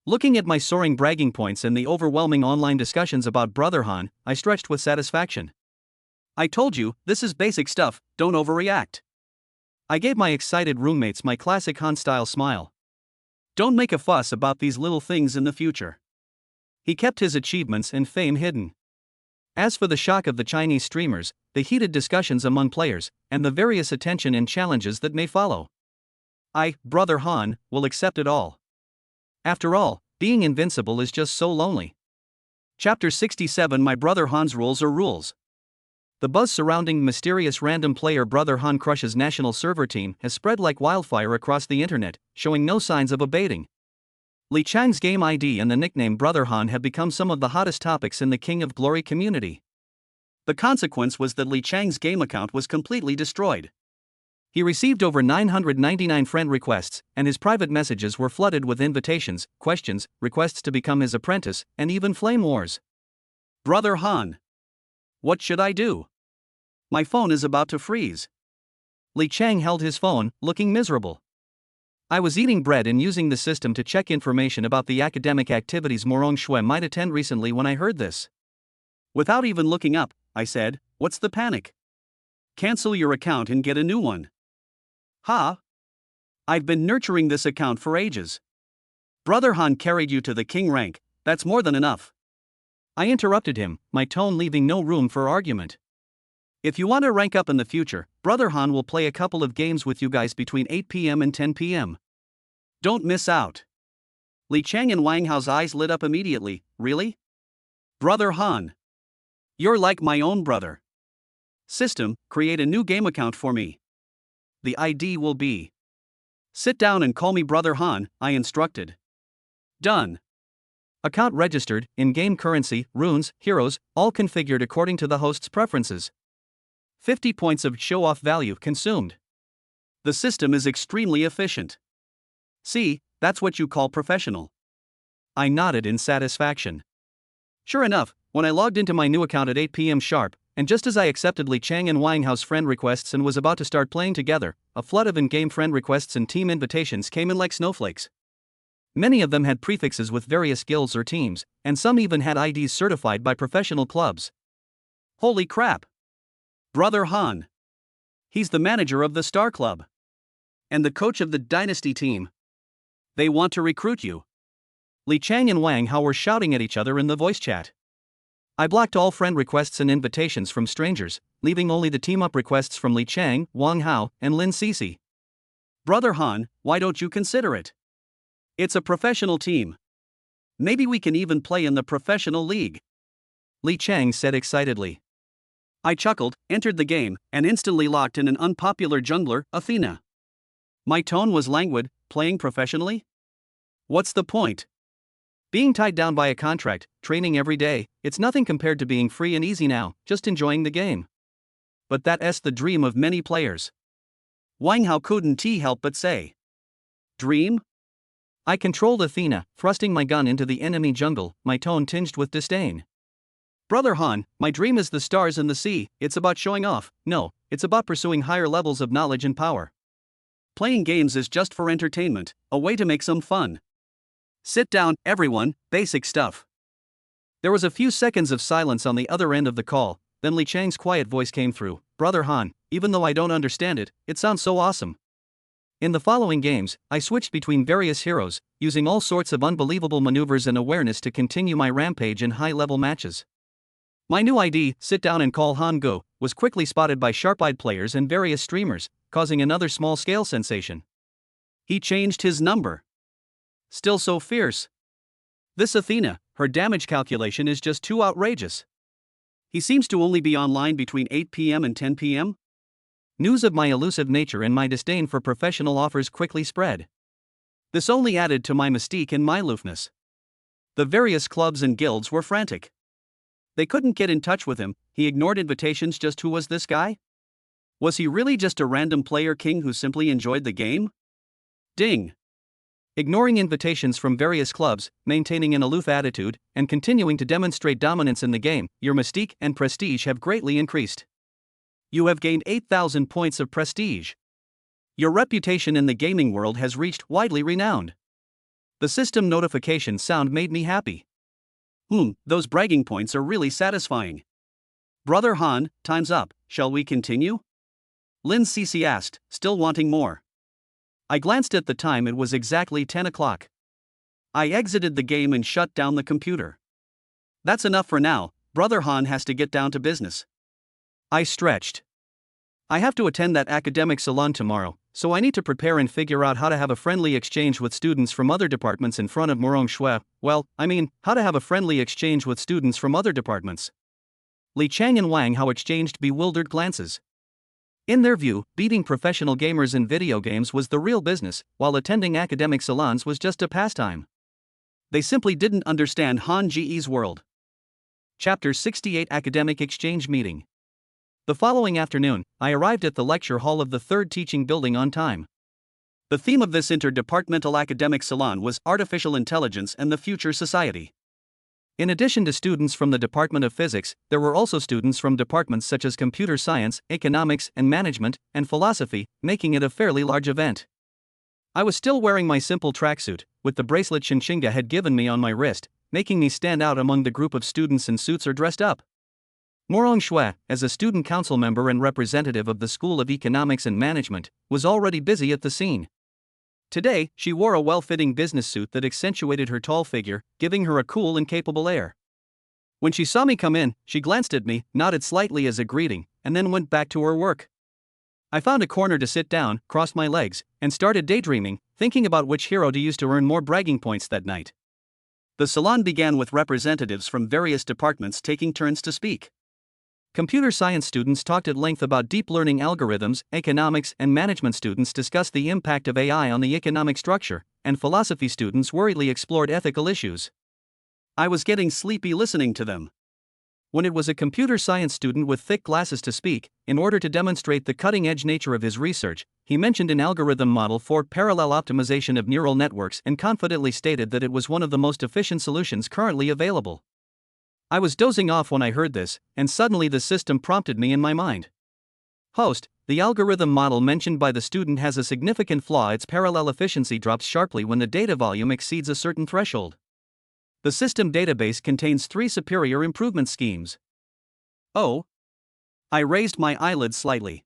Looking at my soaring bragging points and the overwhelming online discussions about Brother Han, I stretched with satisfaction. I told you, this is basic stuff, don't overreact. I gave my excited roommates my classic Han-style smile. Don't make a fuss about these little things in the future. He kept his achievements and fame hidden. As for the shock of the Chinese streamers, the heated discussions among players, and the various attention and challenges that may follow, I, Brother Han, will accept it all. After all, being invincible is just so lonely. Chapter 67: My Brother Han's Rules or Rules. The buzz surrounding mysterious random player Brother Han crushes national server team has spread like wildfire across the internet, showing no signs of abating. Li Chang's game ID and the nickname Brother Han have become some of the hottest topics in the King of Glory community. The consequence was that Li Chang's game account was completely destroyed. He received over 999 friend requests, and his private messages were flooded with invitations, questions, requests to become his apprentice, and even flame wars. Brother Han. What should I do? My phone is about to freeze. Li Chang held his phone, looking miserable. I was eating bread and using the system to check information about the academic activities Morong Shui might attend recently when I heard this. Without even looking up, I said, "What's the panic? Cancel your account and get a new one." Ha! I've been nurturing this account for ages. Brother Han carried you to the king rank, that's more than enough. I interrupted him, my tone leaving no room for argument. If you want to rank up in the future, Brother Han will play a couple of games with you guys between 8 p.m. and 10 p.m. Don't miss out. Li Chang and Wang Hao's eyes lit up immediately. Really? Brother Han. You're like my own brother. System, create a new game account for me. The ID will be. Sit down and call me Brother Han, I instructed. Done. Account registered, in-game currency, runes, heroes, all configured according to the host's preferences. 50 points of show-off value consumed. The system is extremely efficient. See, that's what you call professional. I nodded in satisfaction. Sure enough, when I logged into my new account at 8 p.m. sharp, and just as I accepted Li Chang and Wang Hao's friend requests and was about to start playing together, a flood of in-game friend requests and team invitations came in like snowflakes. Many of them had prefixes with various guilds or teams, and some even had IDs certified by professional clubs. Holy crap! Brother Han. He's the manager of the Star Club. And the coach of the Dynasty team. They want to recruit you. Li Chang and Wang Hao were shouting at each other in the voice chat. I blocked all friend requests and invitations from strangers, leaving only the team-up requests from Li Chang, Wang Hao, and Lin Cece. Brother Han, why don't you consider it? It's a professional team. Maybe we can even play in the professional league. Li Chang said excitedly. I chuckled, entered the game, and instantly locked in an unpopular jungler, Athena. My tone was languid. Playing professionally? What's the point? Being tied down by a contract, training every day, it's nothing compared to being free and easy now, just enjoying the game. But that's the dream of many players. Wang Hao couldn't help but say. Dream? I controlled Athena, thrusting my gun into the enemy jungle, my tone tinged with disdain. Brother Han, my dream is the stars and the sea, it's about showing off, no, it's about pursuing higher levels of knowledge and power. Playing games is just for entertainment, a way to make some fun. Sit down, everyone, basic stuff. There was a few seconds of silence on the other end of the call, then Li Chang's quiet voice came through. Brother Han, even though I don't understand it, it sounds so awesome. In the following games, I switched between various heroes, using all sorts of unbelievable maneuvers and awareness to continue my rampage in high-level matches. My new ID, Sit Down and Call Han Go, was quickly spotted by sharp-eyed players and various streamers, causing another small-scale sensation. He changed his number. Still so fierce. This Athena, her damage calculation is just too outrageous. He seems to only be online between 8 p.m. and 10 p.m. News of my elusive nature and my disdain for professional offers quickly spread. This only added to my mystique and my aloofness. The various clubs and guilds were frantic. They couldn't get in touch with him, he ignored invitations. Just who was this guy? Was he really just a random player king who simply enjoyed the game? Ding! Ignoring invitations from various clubs, maintaining an aloof attitude, and continuing to demonstrate dominance in the game, your mystique and prestige have greatly increased. You have gained 8,000 points of prestige. Your reputation in the gaming world has reached widely renowned. The system notification sound made me happy. Those bragging points are really satisfying. Brother Han, time's up, shall we continue? Lin Cece asked, still wanting more. I glanced at the time, it was exactly 10 o'clock. I exited the game and shut down the computer. That's enough for now, Brother Han has to get down to business. I stretched. I have to attend that academic salon tomorrow, so I need to prepare and figure out how to have a friendly exchange with students from other departments in front of Morong Shui. How to have a friendly exchange with students from other departments. Li Chang and Wang Hao exchanged bewildered glances. In their view, beating professional gamers in video games was the real business, while attending academic salons was just a pastime. They simply didn't understand Han Ji's world. Chapter 68 Academic Exchange Meeting. The following afternoon, I arrived at the lecture hall of the third teaching building on time. The theme of this interdepartmental academic salon was Artificial Intelligence and the Future Society. In addition to students from the Department of Physics, there were also students from departments such as Computer Science, Economics and Management, and Philosophy, making it a fairly large event. I was still wearing my simple tracksuit, with the bracelet Shinshinga had given me on my wrist, making me stand out among the group of students in suits or dressed up. Morong Shui, as a student council member and representative of the School of Economics and Management, was already busy at the scene. Today, she wore a well-fitting business suit that accentuated her tall figure, giving her a cool and capable air. When she saw me come in, she glanced at me, nodded slightly as a greeting, and then went back to her work. I found a corner to sit down, crossed my legs, and started daydreaming, thinking about which hero to use to earn more bragging points that night. The salon began with representatives from various departments taking turns to speak. Computer science students talked at length about deep learning algorithms, economics and management students discussed the impact of AI on the economic structure, and philosophy students worriedly explored ethical issues. I was getting sleepy listening to them. When it was a computer science student with thick glasses to speak, in order to demonstrate the cutting-edge nature of his research, he mentioned an algorithm model for parallel optimization of neural networks and confidently stated that it was one of the most efficient solutions currently available. I was dozing off when I heard this, and suddenly the system prompted me in my mind. Host, the algorithm model mentioned by the student has a significant flaw. Its parallel efficiency drops sharply when the data volume exceeds a certain threshold. The system database contains 3 superior improvement schemes. Oh? I raised my eyelids slightly.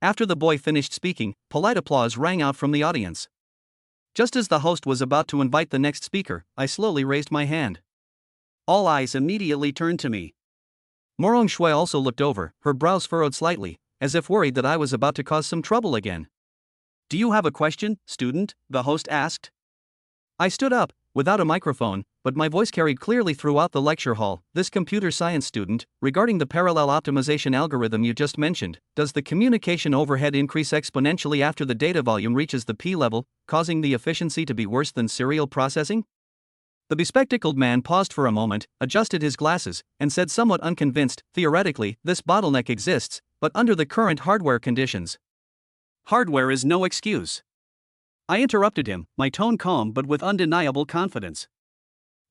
After the boy finished speaking, polite applause rang out from the audience. Just as the host was about to invite the next speaker, I slowly raised my hand. All eyes immediately turned to me. Morong Shui also looked over, her brows furrowed slightly, as if worried that I was about to cause some trouble again. Do you have a question, student? The host asked. I stood up, without a microphone, but my voice carried clearly throughout the lecture hall. This computer science student, regarding the parallel optimization algorithm you just mentioned, does the communication overhead increase exponentially after the data volume reaches the P level, causing the efficiency to be worse than serial processing? The bespectacled man paused for a moment, adjusted his glasses, and said somewhat unconvinced, theoretically, this bottleneck exists, but under the current hardware conditions. Hardware is no excuse. I interrupted him, my tone calm but with undeniable confidence.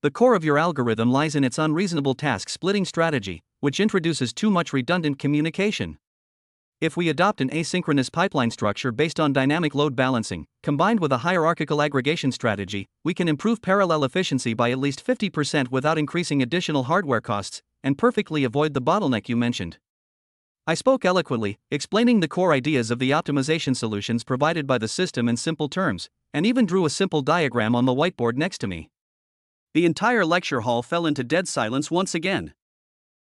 The core of your algorithm lies in its unreasonable task-splitting strategy, which introduces too much redundant communication. If we adopt an asynchronous pipeline structure based on dynamic load balancing, combined with a hierarchical aggregation strategy, we can improve parallel efficiency by at least 50% without increasing additional hardware costs, and perfectly avoid the bottleneck you mentioned. I spoke eloquently, explaining the core ideas of the optimization solutions provided by the system in simple terms, and even drew a simple diagram on the whiteboard next to me. The entire lecture hall fell into dead silence once again.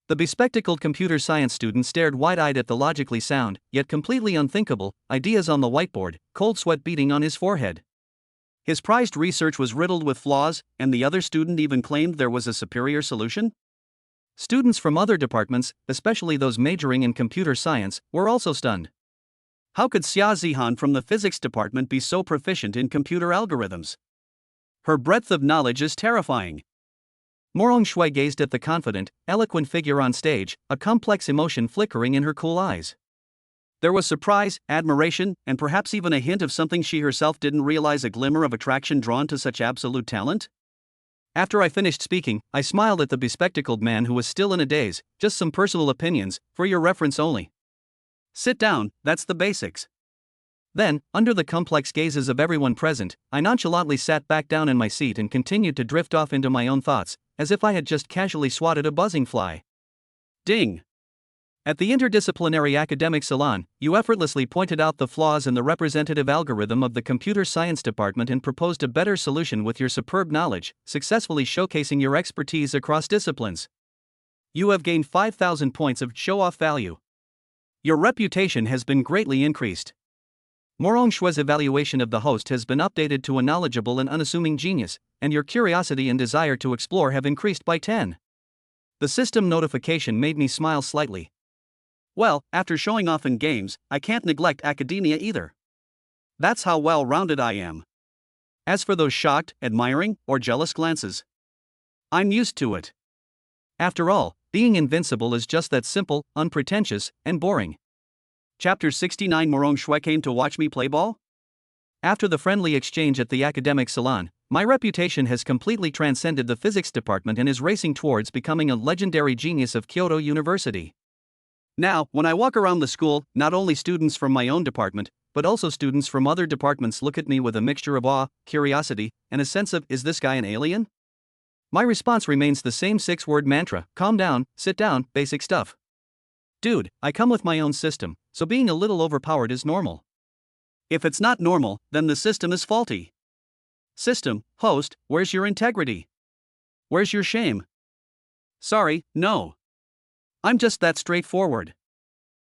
The bespectacled computer science student stared wide-eyed at the logically sound, yet completely unthinkable, ideas on the whiteboard, cold sweat beating on his forehead. His prized research was riddled with flaws, and the other student even claimed there was a superior solution? Students from other departments, especially those majoring in computer science, were also stunned. How could Xia Zihan from the physics department be so proficient in computer algorithms? Her breadth of knowledge is terrifying. Morong Shui gazed at the confident, eloquent figure on stage, a complex emotion flickering in her cool eyes. There was surprise, admiration, and perhaps even a hint of something she herself didn't realize, a glimmer of attraction drawn to such absolute talent. After I finished speaking, I smiled at the bespectacled man who was still in a daze. Just some personal opinions, for your reference only. Sit down, that's the basics. Then, under the complex gazes of everyone present, I nonchalantly sat back down in my seat and continued to drift off into my own thoughts, as if I had just casually swatted a buzzing fly. Ding! At the interdisciplinary academic salon, you effortlessly pointed out the flaws in the representative algorithm of the computer science department and proposed a better solution with your superb knowledge, successfully showcasing your expertise across disciplines. You have gained 5,000 points of show-off value. Your reputation has been greatly increased. Morong Shui's evaluation of the host has been updated to a knowledgeable and unassuming genius, and your curiosity and desire to explore have increased by 10. The system notification made me smile slightly. Well, after showing off in games, I can't neglect academia either. That's how well-rounded I am. As for those shocked, admiring, or jealous glances, I'm used to it. After all, being invincible is just that simple, unpretentious, and boring. Chapter 69. Morong Shui came to watch me play ball? After the friendly exchange at the academic salon, my reputation has completely transcended the physics department and is racing towards becoming a legendary genius of Kyoto University. Now, when I walk around the school, not only students from my own department, but also students from other departments look at me with a mixture of awe, curiosity, and a sense of, is this guy an alien? My response remains the same 6-word mantra: calm down, sit down, basic stuff. Dude, I come with my own system, so being a little overpowered is normal. If it's not normal, then the system is faulty. System, host, where's your integrity? Where's your shame? Sorry, no. I'm just that straightforward.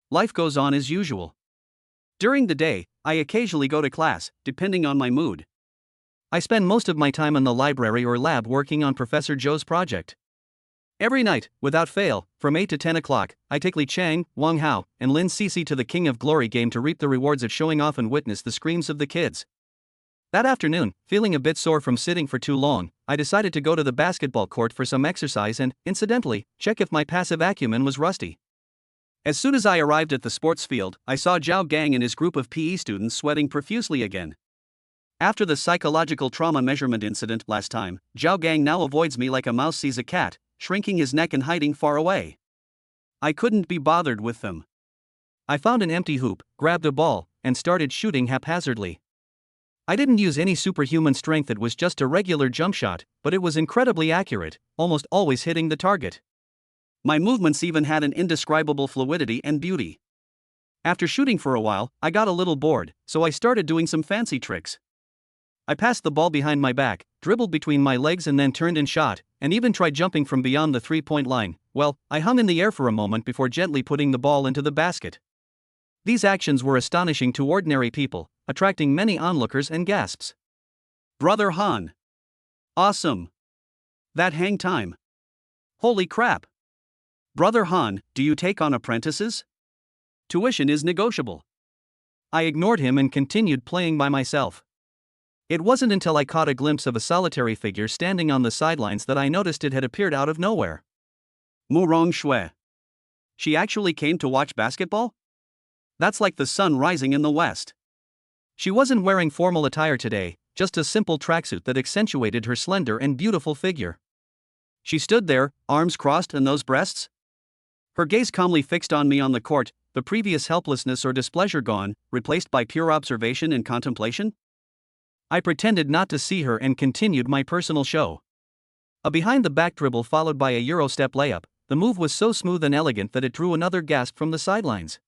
Life goes on as usual. During the day, I occasionally go to class, depending on my mood. I spend most of my time in the library or lab working on Professor Zhou's project. Every night, without fail, from 8 to 10 o'clock, I take Li Chang, Wang Hao, and Lin Cixi to the King of Glory game to reap the rewards of showing off and witness the screams of the kids. That afternoon, feeling a bit sore from sitting for too long, I decided to go to the basketball court for some exercise and, incidentally, check if my passive acumen was rusty. As soon as I arrived at the sports field, I saw Zhao Gang and his group of PE students sweating profusely again. After the psychological trauma measurement incident last time, Zhao Gang now avoids me like a mouse sees a cat, shrinking his neck and hiding far away. I couldn't be bothered with them. I found an empty hoop, grabbed a ball, and started shooting haphazardly. I didn't use any superhuman strength, it was just a regular jump shot, but it was incredibly accurate, almost always hitting the target. My movements even had an indescribable fluidity and beauty. After shooting for a while, I got a little bored, so I started doing some fancy tricks. I passed the ball behind my back, dribbled between my legs and then turned and shot, and even tried jumping from beyond the three-point line. Well, I hung in the air for a moment before gently putting the ball into the basket. These actions were astonishing to ordinary people, attracting many onlookers and gasps. Brother Han. Awesome. That hang time. Holy crap. Brother Han, do you take on apprentices? Tuition is negotiable. I ignored him and continued playing by myself. It wasn't until I caught a glimpse of a solitary figure standing on the sidelines that I noticed it had appeared out of nowhere. Murong Shui. She actually came to watch basketball? That's like the sun rising in the west. She wasn't wearing formal attire today, just a simple tracksuit that accentuated her slender and beautiful figure. She stood there, arms crossed, and those breasts? Her gaze calmly fixed on me on the court, the previous helplessness or displeasure gone, replaced by pure observation and contemplation? I pretended not to see her and continued my personal show. A behind-the-back dribble followed by a Euro step layup, the move was so smooth and elegant that it drew another gasp from the sidelines.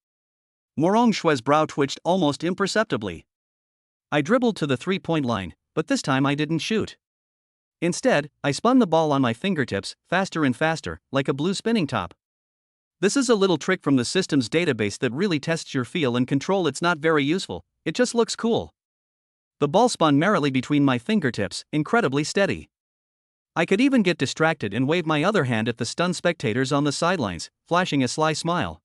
Murong Shui's brow twitched almost imperceptibly. I dribbled to the three-point line, but this time I didn't shoot. Instead, I spun the ball on my fingertips, faster and faster, like a blue spinning top. This is a little trick from the system's database that really tests your feel and control. It's not very useful, it just looks cool. The ball spun merrily between my fingertips, incredibly steady. I could even get distracted and wave my other hand at the stunned spectators on the sidelines, flashing a sly smile.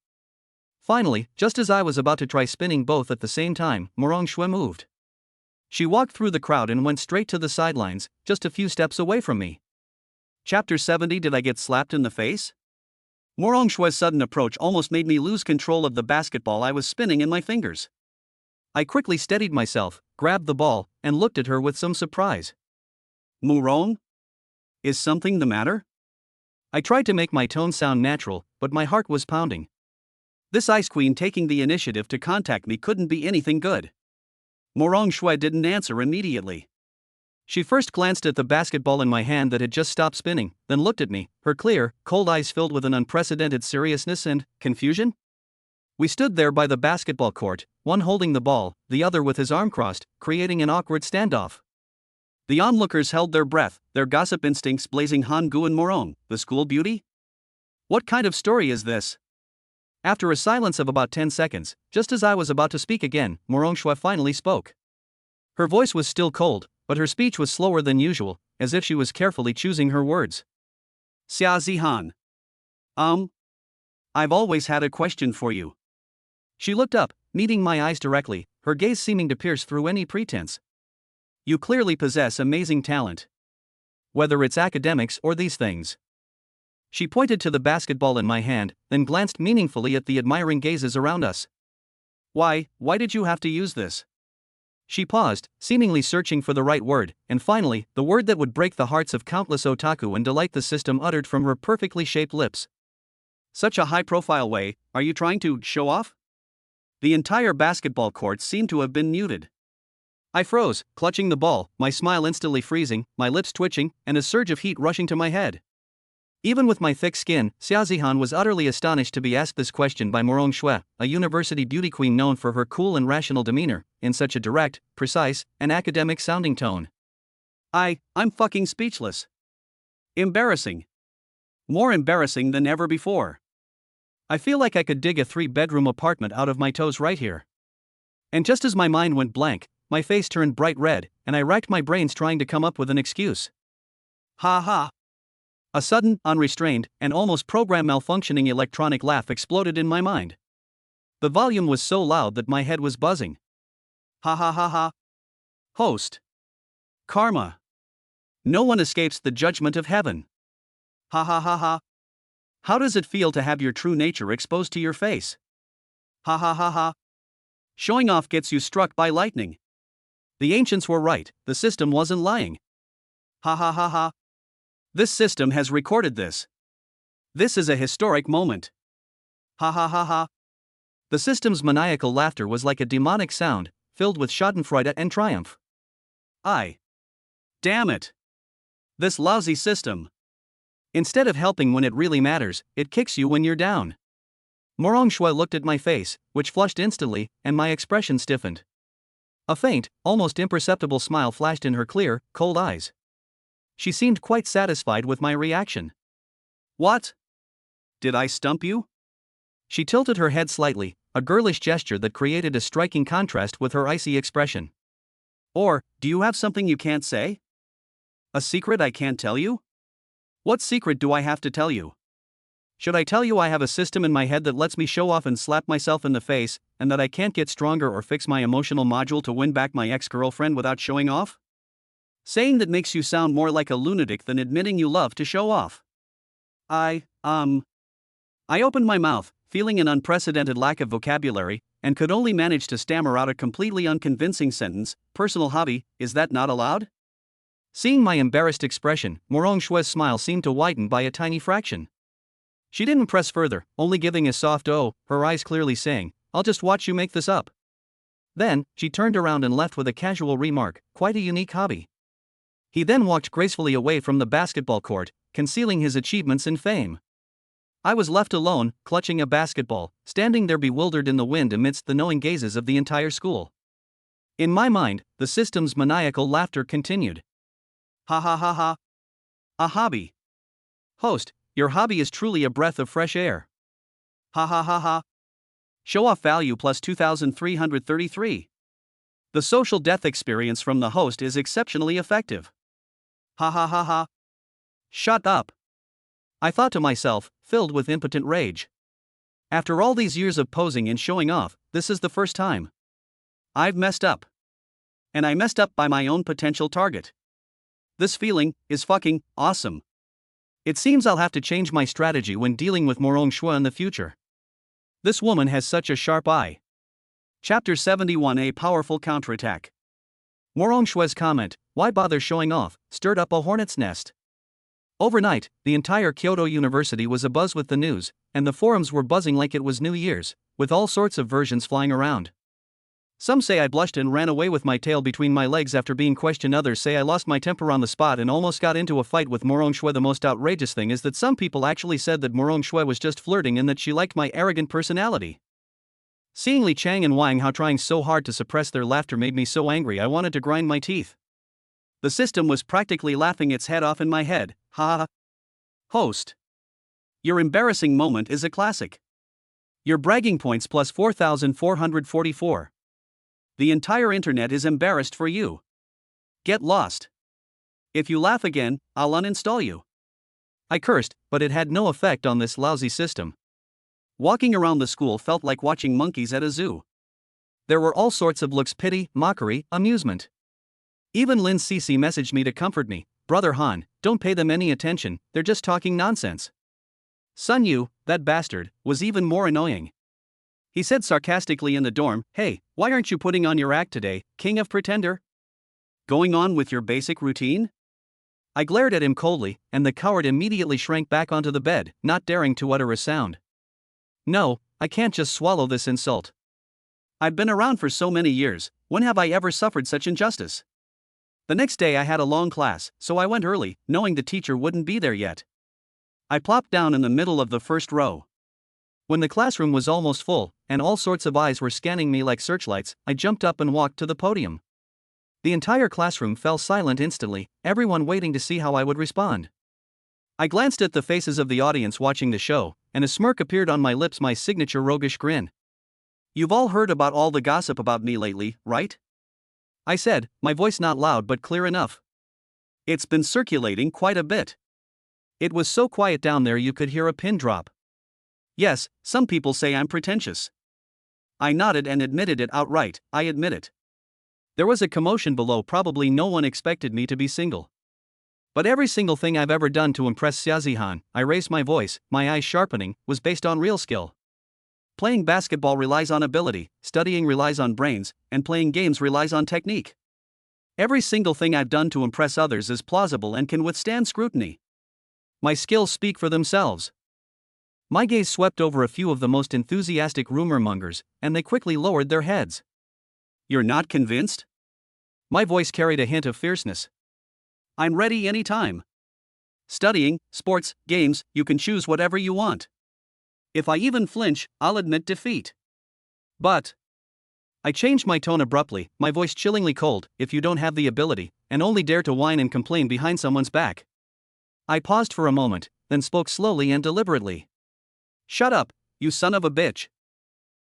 Finally, just as I was about to try spinning both at the same time, Murong Shui moved. She walked through the crowd and went straight to the sidelines, just a few steps away from me. Chapter 70. Did I get slapped in the face? Murong Shui's sudden approach almost made me lose control of the basketball I was spinning in my fingers. I quickly steadied myself, grabbed the ball, and looked at her with some surprise. Murong? Is something the matter? I tried to make my tone sound natural, but my heart was pounding. This ice queen taking the initiative to contact me couldn't be anything good. Murong Shui didn't answer immediately. She first glanced at the basketball in my hand that had just stopped spinning, then looked at me, her clear, cold eyes filled with an unprecedented seriousness and confusion. We stood there by the basketball court, one holding the ball, the other with his arm crossed, creating an awkward standoff. The onlookers held their breath, their gossip instincts blazing. Han Gu and Murong, the school beauty? What kind of story is this? After a silence of about 10 seconds, just as I was about to speak again, Murong Shui finally spoke. Her voice was still cold, but her speech was slower than usual, as if she was carefully choosing her words. Xia Zihan. I've always had a question for you. She looked up, meeting my eyes directly, her gaze seeming to pierce through any pretense. You clearly possess amazing talent. Whether it's academics or these things. She pointed to the basketball in my hand, then glanced meaningfully at the admiring gazes around us. Why did you have to use this? She paused, seemingly searching for the right word, and finally, the word that would break the hearts of countless otaku and delight the system uttered from her perfectly shaped lips. Such a high-profile way, are you trying to show off? The entire basketball court seemed to have been muted. I froze, clutching the ball, my smile instantly freezing, my lips twitching, and a surge of heat rushing to my head. Even with my thick skin, Xia Zihan was utterly astonished to be asked this question by Murong Shui, a university beauty queen known for her cool and rational demeanor, in such a direct, precise, and academic-sounding tone. I'm fucking speechless. Embarrassing. More embarrassing than ever before. I feel like I could dig a 3-bedroom apartment out of my toes right here. And just as my mind went blank, my face turned bright red, and I racked my brains trying to come up with an excuse. Ha ha. A sudden, unrestrained, and almost program-malfunctioning electronic laugh exploded in my mind. The volume was so loud that my head was buzzing. Ha ha ha ha. Host. Karma. No one escapes the judgment of heaven. Ha ha ha ha. How does it feel to have your true nature exposed to your face? Ha ha ha ha. Showing off gets you struck by lightning. The ancients were right, the system wasn't lying. Ha ha ha ha. This system has recorded this. This is a historic moment. Ha ha ha ha. The system's maniacal laughter was like a demonic sound, filled with schadenfreude and triumph. Damn it. This lousy system. Instead of helping when it really matters, it kicks you when you're down. Murong Shui looked at my face, which flushed instantly, and my expression stiffened. A faint, almost imperceptible smile flashed in her clear, cold eyes. She seemed quite satisfied with my reaction. What? Did I stump you? She tilted her head slightly, a girlish gesture that created a striking contrast with her icy expression. Or, do you have something you can't say? A secret I can't tell you? What secret do I have to tell you? Should I tell you I have a system in my head that lets me show off and slap myself in the face, and that I can't get stronger or fix my emotional module to win back my ex-girlfriend without showing off? Saying that makes you sound more like a lunatic than admitting you love to show off. I opened my mouth, feeling an unprecedented lack of vocabulary, and could only manage to stammer out a completely unconvincing sentence. Personal hobby, is that not allowed? Seeing my embarrassed expression, Morong Shue's smile seemed to widen by a tiny fraction. She didn't press further, only giving a soft "oh," her eyes clearly saying, "I'll just watch you make this up." Then, she turned around and left with a casual remark, "Quite a unique hobby." He then walked gracefully away from the basketball court, concealing his achievements in fame. I was left alone, clutching a basketball, standing there bewildered in the wind amidst the knowing gazes of the entire school. In my mind, the system's maniacal laughter continued. Ha ha ha ha. A hobby. Host, your hobby is truly a breath of fresh air. Ha ha ha ha. Show off value plus 2,333. The social death experience from the host is exceptionally effective. Ha ha ha ha. Shut up. I thought to myself, filled with impotent rage. After all these years of posing and showing off, this is the first time I've messed up. And I messed up by my own potential target. This feeling is fucking awesome. It seems I'll have to change my strategy when dealing with Morong Shue in the future. This woman has such a sharp eye. Chapter 71: A Powerful Counterattack. Morong Shue's comment, "Why bother showing off?" stirred up a hornet's nest. Overnight, the entire Kyoto University was abuzz with the news, and the forums were buzzing like it was New Year's, with all sorts of versions flying around. Some say I blushed and ran away with my tail between my legs after being questioned. Others say I lost my temper on the spot and almost got into a fight with Morong Shue. The most outrageous thing is that some people actually said that Morong Shue was just flirting and that she liked my arrogant personality. Seeing Li Chang and Wang Hao trying so hard to suppress their laughter made me so angry I wanted to grind my teeth. The system was practically laughing its head off in my head. Ha ha. Host. Your embarrassing moment is a classic. Your bragging points plus 4,444. The entire internet is embarrassed for you. Get lost. If you laugh again, I'll uninstall you. I cursed, but it had no effect on this lousy system. Walking around the school felt like watching monkeys at a zoo. There were all sorts of looks: pity, mockery, amusement. Even Lin Cece messaged me to comfort me, "Brother Han, don't pay them any attention, they're just talking nonsense." Sun Yu, that bastard, was even more annoying. He said sarcastically in the dorm, "Hey, why aren't you putting on your act today, king of pretender? Going on with your basic routine?" I glared at him coldly, and the coward immediately shrank back onto the bed, not daring to utter a sound. No, I can't just swallow this insult. I've been around for so many years, when have I ever suffered such injustice? The next day I had a long class, so I went early, knowing the teacher wouldn't be there yet. I plopped down in the middle of the first row. When the classroom was almost full, and all sorts of eyes were scanning me like searchlights, I jumped up and walked to the podium. The entire classroom fell silent instantly, everyone waiting to see how I would respond. I glanced at the faces of the audience watching the show, and a smirk appeared on my lips, my signature roguish grin. "You've all heard about all the gossip about me lately, right?" I said, my voice not loud but clear enough. "It's been circulating quite a bit." It was so quiet down there you could hear a pin drop. "Yes, some people say I'm pretentious." I nodded and admitted it outright. "I admit it." There was a commotion below. Probably no one expected me to be single. But every single thing I've ever done to impress Xiaozihan, I raised my voice, my eyes sharpening, was based on real skill. Playing basketball relies on ability, studying relies on brains, and playing games relies on technique. Every single thing I've done to impress others is plausible and can withstand scrutiny. My skills speak for themselves. My gaze swept over a few of the most enthusiastic rumor mongers, and they quickly lowered their heads. "You're not convinced?" My voice carried a hint of fierceness. "I'm ready anytime. Studying, sports, games, you can choose whatever you want. If I even flinch, I'll admit defeat. But..." I changed my tone abruptly, my voice chillingly cold. "If you don't have the ability, and only dare to whine and complain behind someone's back." I paused for a moment, then spoke slowly and deliberately. "Shut up, you son of a bitch."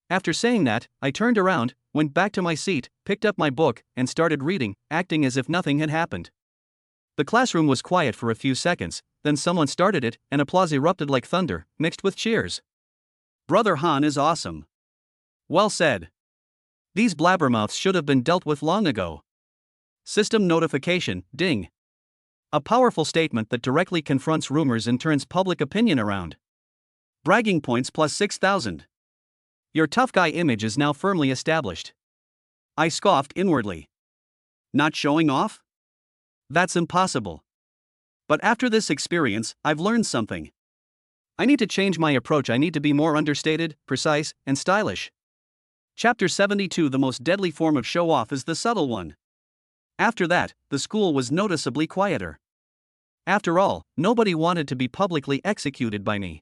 After saying that, I turned around, went back to my seat, picked up my book, and started reading, acting as if nothing had happened. The classroom was quiet for a few seconds, then someone started it, and applause erupted like thunder, mixed with cheers. Brother Han is awesome. Well said. These blabbermouths should have been dealt with long ago. System notification, ding. A powerful statement that directly confronts rumors and turns public opinion around. Bragging points plus 6,000. Your tough guy image is now firmly established. I scoffed inwardly. Not showing off? That's impossible. But after this experience, I've learned something. I need to change my approach. I need to be more understated, precise, and stylish. Chapter 72. The most deadly form of show-off is the subtle one. After that, the school was noticeably quieter. After all, nobody wanted to be publicly executed by me.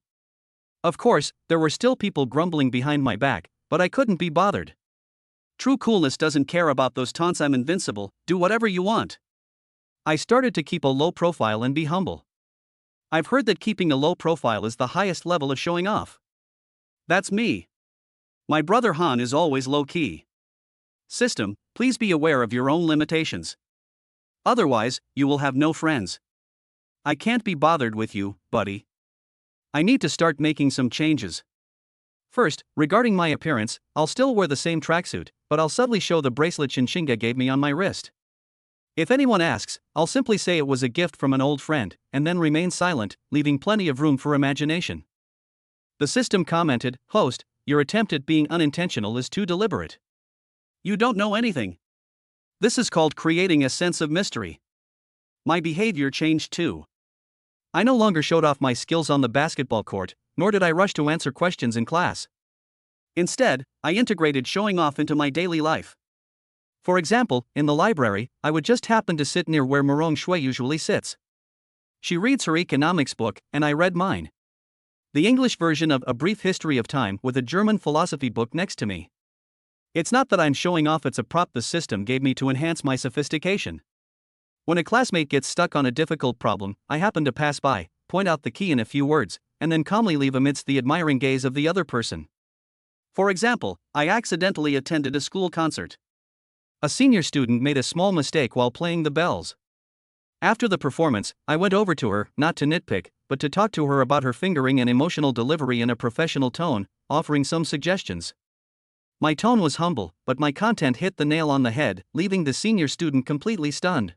Of course, there were still people grumbling behind my back, but I couldn't be bothered. True coolness doesn't care about those taunts. I'm invincible, do whatever you want. I started to keep a low profile and be humble. I've heard that keeping a low profile is the highest level of showing off. That's me. My brother Han is always low-key. System, please be aware of your own limitations. Otherwise, you will have no friends. I can't be bothered with you, buddy. I need to start making some changes. First, regarding my appearance, I'll still wear the same tracksuit, but I'll subtly show the bracelet Shinshinga gave me on my wrist. If anyone asks, I'll simply say it was a gift from an old friend, and then remain silent, leaving plenty of room for imagination. The system commented, "Host, your attempt at being unintentional is too deliberate. You don't know anything. This is called creating a sense of mystery." My behavior changed too. I no longer showed off my skills on the basketball court, nor did I rush to answer questions in class. Instead, I integrated showing off into my daily life. For example, in the library, I would just happen to sit near where Morong Shui usually sits. She reads her economics book, and I read mine. The English version of A Brief History of Time with a German philosophy book next to me. It's not that I'm showing off, it's a prop the system gave me to enhance my sophistication. When a classmate gets stuck on a difficult problem, I happen to pass by, point out the key in a few words, and then calmly leave amidst the admiring gaze of the other person. For example, I accidentally attended a school concert. A senior student made a small mistake while playing the bells. After the performance, I went over to her, not to nitpick, but to talk to her about her fingering and emotional delivery in a professional tone, offering some suggestions. My tone was humble, but my content hit the nail on the head, leaving the senior student completely stunned.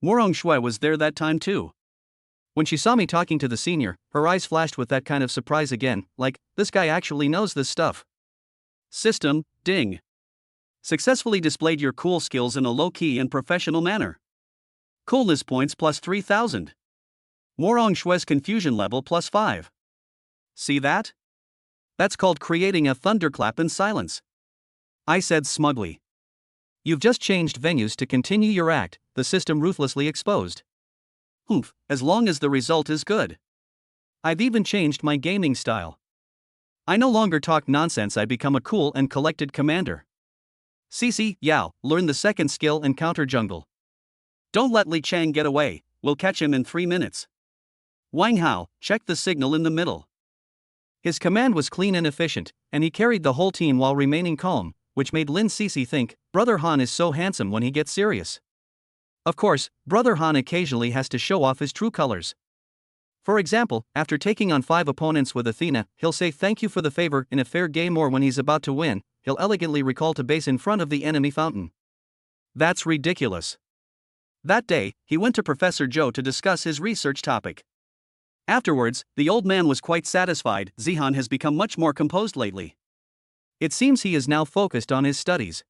Morong Shui was there that time too. When she saw me talking to the senior, her eyes flashed with that kind of surprise again, like, this guy actually knows this stuff. System, ding. Successfully displayed your cool skills in a low-key and professional manner. Coolness points plus 3,000. Morong Shui's confusion level plus 5. See that? That's called creating a thunderclap in silence. I said smugly. You've just changed venues to continue your act, the system ruthlessly exposed. Oof, as long as the result is good. I've even changed my gaming style. I no longer talk nonsense, I become a cool and collected commander. CC, Yao, learn the second skill and counter jungle. Don't let Li Chang get away, we'll catch him in 3 minutes. Wang Hao, check the signal in the middle. His command was clean and efficient, and he carried the whole team while remaining calm, which made Lin Cece think, Brother Han is so handsome when he gets serious. Of course, Brother Han occasionally has to show off his true colors. For example, after taking on 5 opponents with Athena, he'll say thank you for the favor in a fair game, or when he's about to win, he'll elegantly recall to base in front of the enemy fountain. That's ridiculous. That day, he went to Professor Zhou to discuss his research topic. Afterwards, the old man was quite satisfied. Zihan has become much more composed lately. It seems he is now focused on his studies.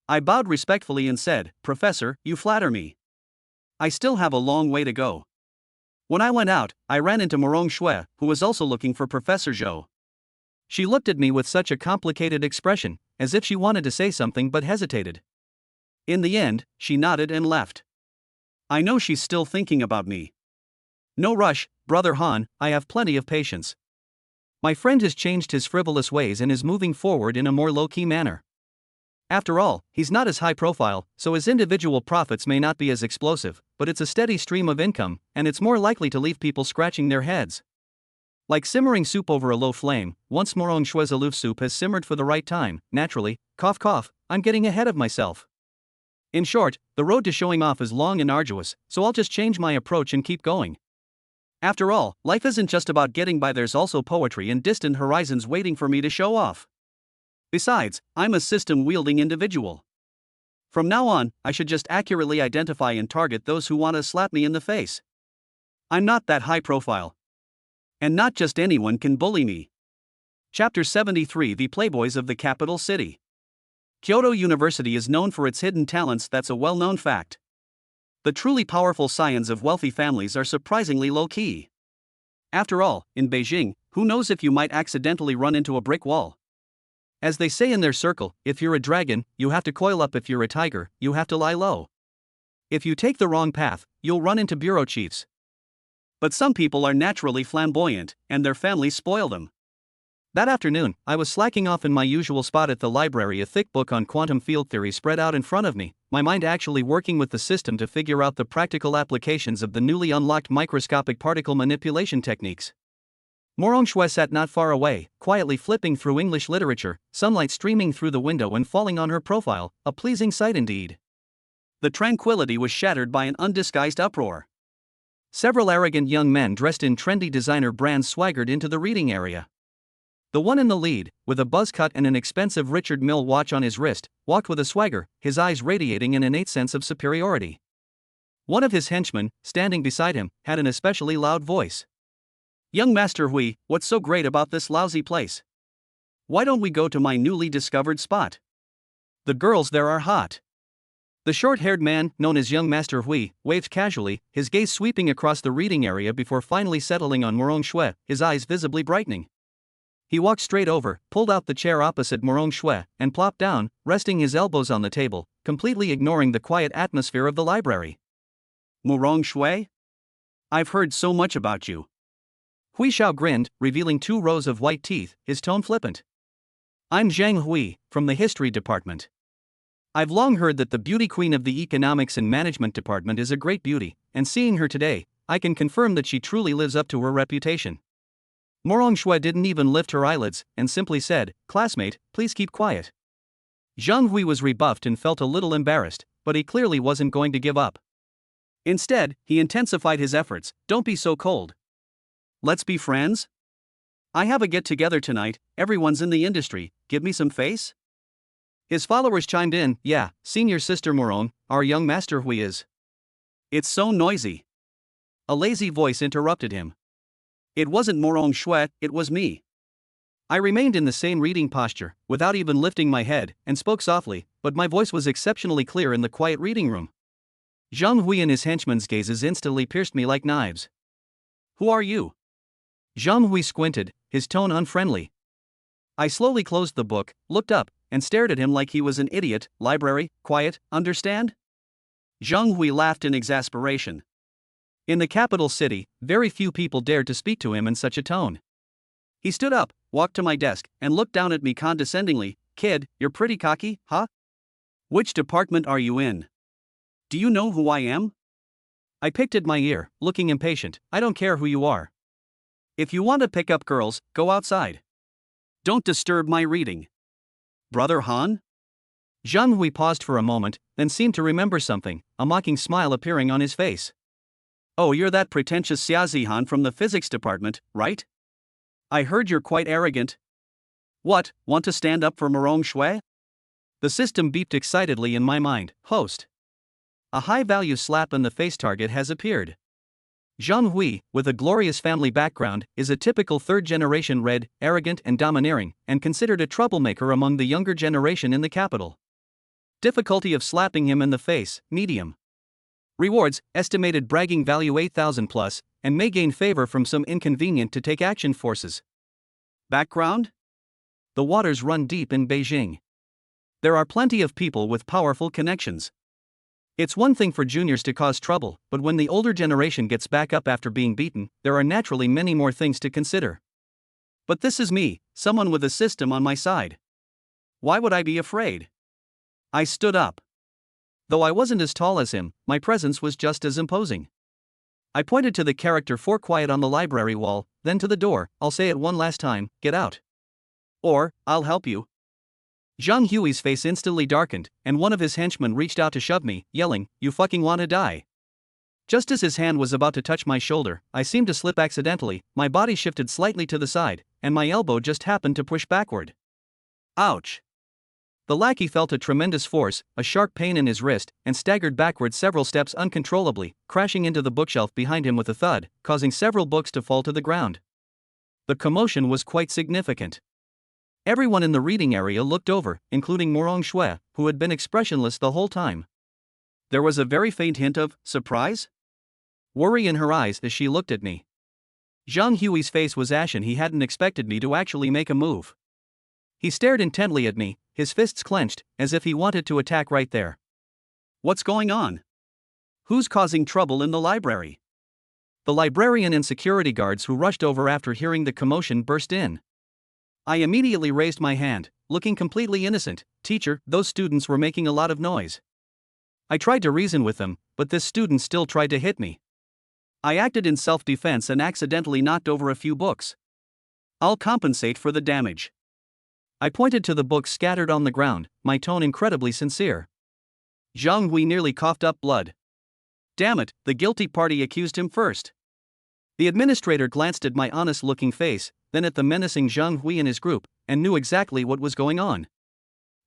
I bowed respectfully and said, Professor, you flatter me. I still have a long way to go. When I went out, I ran into Morong Shui, who was also looking for Professor Zhou. She looked at me with such a complicated expression, as if she wanted to say something but hesitated. In the end, she nodded and left. I know she's still thinking about me. No rush, Brother Han, I have plenty of patience. My friend has changed his frivolous ways and is moving forward in a more low-key manner. After all, he's not as high profile, so his individual profits may not be as explosive, but it's a steady stream of income, and it's more likely to leave people scratching their heads. Like simmering soup over a low flame, once Morong Shui's aloof soup has simmered for the right time, naturally, cough cough, I'm getting ahead of myself. In short, the road to showing off is long and arduous, so I'll just change my approach and keep going. After all, life isn't just about getting by, there's also poetry and distant horizons waiting for me to show off. Besides, I'm a system-wielding individual. From now on, I should just accurately identify and target those who want to slap me in the face. I'm not that high profile. And not just anyone can bully me. Chapter 73: The Playboys of the Capital City. Kyoto University is known for its hidden talents, that's a well-known fact. The truly powerful scions of wealthy families are surprisingly low-key. After all, in Beijing, who knows if you might accidentally run into a brick wall? As they say in their circle, if you're a dragon, you have to coil up; if you're a tiger, you have to lie low. If you take the wrong path, you'll run into bureau chiefs. But some people are naturally flamboyant, and their families spoil them. That afternoon, I was slacking off in my usual spot at the library, a thick book on quantum field theory spread out in front of me, my mind actually working with the system to figure out the practical applications of the newly unlocked microscopic particle manipulation techniques. Morong Shui sat not far away, quietly flipping through English literature, sunlight streaming through the window and falling on her profile, a pleasing sight indeed. The tranquility was shattered by an undisguised uproar. Several arrogant young men dressed in trendy designer brands swaggered into the reading area. The one in the lead, with a buzz cut and an expensive Richard Mille watch on his wrist, walked with a swagger, his eyes radiating an innate sense of superiority. One of his henchmen, standing beside him, had an especially loud voice. "Young Master Hui, what's so great about this lousy place? Why don't we go to my newly discovered spot? The girls there are hot." The short-haired man, known as Young Master Hui, waved casually, his gaze sweeping across the reading area before finally settling on Morong Shui, his eyes visibly brightening. He walked straight over, pulled out the chair opposite Morong Shui, and plopped down, resting his elbows on the table, completely ignoring the quiet atmosphere of the library. "Morong Shui? I've heard so much about you." Hui Xiao grinned, revealing 2 rows of white teeth, his tone flippant. "I'm Zhang Hui, from the history department. I've long heard that the beauty queen of the economics and management department is a great beauty, and seeing her today, I can confirm that she truly lives up to her reputation." Morong Shui didn't even lift her eyelids, and simply said, "Classmate, please keep quiet." Zhang Hui was rebuffed and felt a little embarrassed, but he clearly wasn't going to give up. Instead, he intensified his efforts. "Don't be so cold. Let's be friends? I have a get-together tonight, everyone's in the industry, give me some face?" His followers chimed in, "Yeah, senior sister Morong, our young Master Hui is." "It's so noisy." A lazy voice interrupted him. "It wasn't Morong Shui, it was me." I remained in the same reading posture, without even lifting my head, and spoke softly, but my voice was exceptionally clear in the quiet reading room. Zhang Hui and his henchman's gazes instantly pierced me like knives. "Who are you?" Zhang Hui squinted, his tone unfriendly. I slowly closed the book, looked up, and stared at him like he was an idiot. "Library, quiet, understand?" Zhang Hui laughed in exasperation. In the capital city, very few people dared to speak to him in such a tone. He stood up, walked to my desk, and looked down at me condescendingly. "Kid, you're pretty cocky, huh? Which department are you in? Do you know who I am?" I picked at my ear, looking impatient. "I don't care who you are. If you want to pick up girls, go outside. Don't disturb my reading." "Brother Han?" Zhang Hui paused for a moment, then seemed to remember something, a mocking smile appearing on his face. "Oh, you're that pretentious Xiaozi Han from the physics department, right? I heard you're quite arrogant. What, want to stand up for Morong Shui?" The system beeped excitedly in my mind. Host. A high-value slap-in-the-face target has appeared. Zhang Hui, with a glorious family background, is a typical third-generation red, arrogant and domineering, and considered a troublemaker among the younger generation in the capital. Difficulty of slapping him in the face, medium. Rewards, estimated bragging value 8,000 plus, and may gain favor from some inconvenient to take action forces. Background? The waters run deep in Beijing. There are plenty of people with powerful connections. It's one thing for juniors to cause trouble, but when the older generation gets back up after being beaten, there are naturally many more things to consider. But this is me, someone with a system on my side. Why would I be afraid? I stood up. Though I wasn't as tall as him, my presence was just as imposing. I pointed to the character for quiet on the library wall, then to the door. "I'll say it one last time, get out. Or, I'll help you." Zhang Hui's face instantly darkened, and one of his henchmen reached out to shove me, yelling, "You fucking wanna die?" Just as his hand was about to touch my shoulder, I seemed to slip accidentally, my body shifted slightly to the side, and my elbow just happened to push backward. Ouch! The lackey felt a tremendous force, a sharp pain in his wrist, and staggered backward several steps uncontrollably, crashing into the bookshelf behind him with a thud, causing several books to fall to the ground. The commotion was quite significant. Everyone in the reading area looked over, including Morong Shui, who had been expressionless the whole time. There was a very faint hint of surprise? Worry in her eyes as she looked at me. Zhang Hui's face was ashen. He hadn't expected me to actually make a move. He stared intently at me, his fists clenched, as if he wanted to attack right there. What's going on? Who's causing trouble in the library? The librarian and security guards who rushed over after hearing the commotion burst in. I immediately raised my hand, looking completely innocent. "Teacher, those students were making a lot of noise." I tried to reason with them, but this student still tried to hit me. I acted in self-defense and accidentally knocked over a few books. I'll compensate for the damage. I pointed to the books scattered on the ground, my tone incredibly sincere. Zhang Hui nearly coughed up blood. Damn it, the guilty party accused him first. The administrator glanced at my honest-looking face, then at the menacing Zhang Hui and his group, and knew exactly what was going on.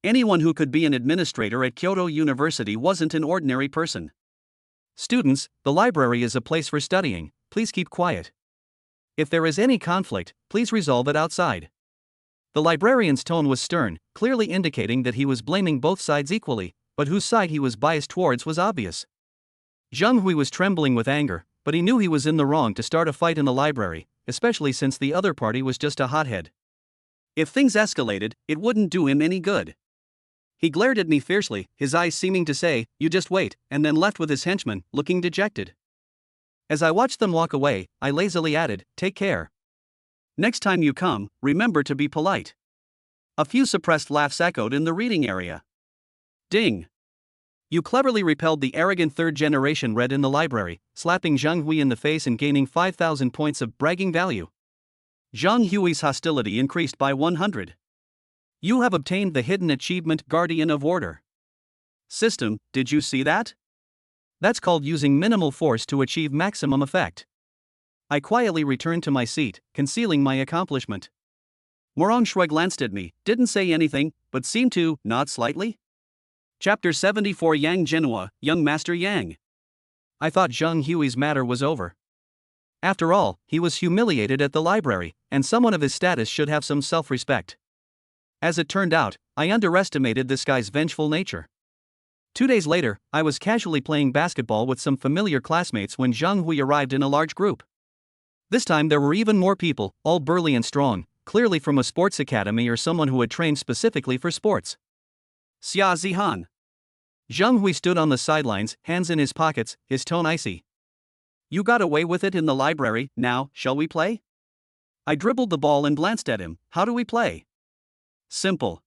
Anyone who could be an administrator at Kyoto University wasn't an ordinary person. "Students, the library is a place for studying, please keep quiet. If there is any conflict, please resolve it outside." The librarian's tone was stern, clearly indicating that he was blaming both sides equally, but whose side he was biased towards was obvious. Zhang Hui was trembling with anger, but he knew he was in the wrong to start a fight in the library, especially since the other party was just a hothead. If things escalated, it wouldn't do him any good. He glared at me fiercely, his eyes seeming to say, "You just wait," and then left with his henchmen, looking dejected. As I watched them walk away, I lazily added, "Take care. Next time you come, remember to be polite." A few suppressed laughs echoed in the reading area. Ding! You cleverly repelled the arrogant third-generation red in the library, slapping Zhang Hui in the face and gaining 5,000 points of bragging value. Zhang Hui's hostility increased by 100. You have obtained the hidden achievement Guardian of Order. System, did you see that? That's called using minimal force to achieve maximum effect. I quietly returned to my seat, concealing my accomplishment. Morong Shui glanced at me, didn't say anything, but seemed to nod slightly. Chapter 74 Yang Jinhua, Young Master Yang. I thought Zhang Hui's matter was over. After all, he was humiliated at the library, and someone of his status should have some self-respect. As it turned out, I underestimated this guy's vengeful nature. 2 days later, I was casually playing basketball with some familiar classmates when Zhang Hui arrived in a large group. This time there were even more people, all burly and strong, clearly from a sports academy or someone who had trained specifically for sports. Xia Zihan. Zhang Hui stood on the sidelines, hands in his pockets, his tone icy. You got away with it in the library, now, shall we play? I dribbled the ball and glanced at him. How do we play? Simple.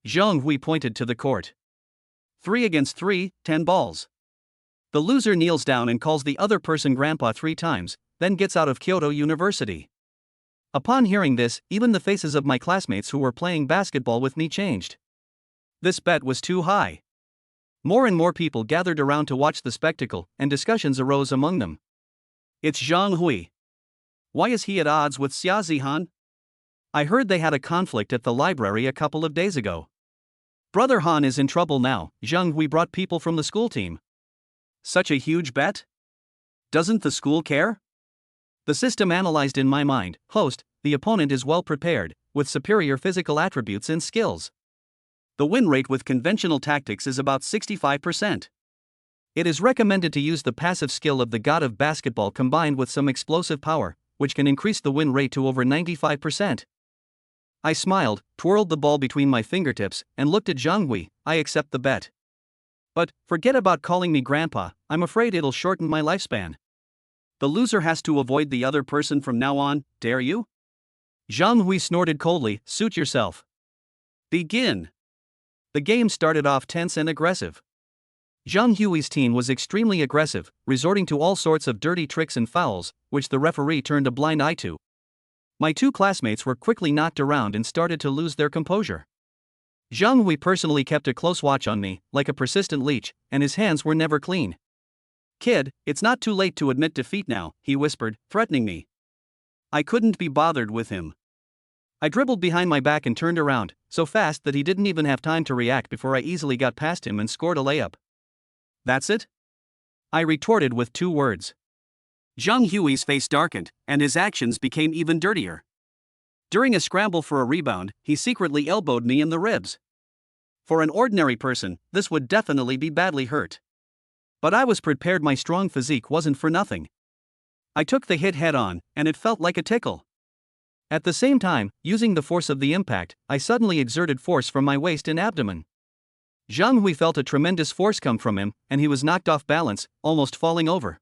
Zhang Hui pointed to the court. 3 against 3, 10 balls. The loser kneels down and calls the other person grandpa 3 times, then gets out of Kyoto University. Upon hearing this, even the faces of my classmates who were playing basketball with me changed. This bet was too high. More and more people gathered around to watch the spectacle, and discussions arose among them. It's Zhang Hui. Why is he at odds with Xia Zihan? I heard they had a conflict at the library a couple of days ago. Brother Han is in trouble now. Zhang Hui brought people from the school team. Such a huge bet? Doesn't the school care? The system analyzed in my mind. Host, the opponent is well prepared, with superior physical attributes and skills. The win rate with conventional tactics is about 65%. It is recommended to use the passive skill of the god of basketball combined with some explosive power, which can increase the win rate to over 95%. I smiled, twirled the ball between my fingertips, and looked at Zhang Hui. I accept the bet. But, forget about calling me grandpa, I'm afraid it'll shorten my lifespan. The loser has to avoid the other person from now on, dare you? Zhang Hui snorted coldly, suit yourself. Begin. The game started off tense and aggressive. Zhang Hui's team was extremely aggressive, resorting to all sorts of dirty tricks and fouls, which the referee turned a blind eye to. My 2 classmates were quickly knocked around and started to lose their composure. Zhang Hui personally kept a close watch on me, like a persistent leech, and his hands were never clean. "Kid, it's not too late to admit defeat now," he whispered, threatening me. I couldn't be bothered with him. I dribbled behind my back and turned around, so fast that he didn't even have time to react before I easily got past him and scored a layup. "That's it?" I retorted with 2 words. Zhang Hui's face darkened, and his actions became even dirtier. During a scramble for a rebound, he secretly elbowed me in the ribs. For an ordinary person, this would definitely be badly hurt. But I was prepared. My strong physique wasn't for nothing. I took the hit head on, and it felt like a tickle. At the same time, using the force of the impact, I suddenly exerted force from my waist and abdomen. Zhang Hui felt a tremendous force come from him, and he was knocked off balance, almost falling over.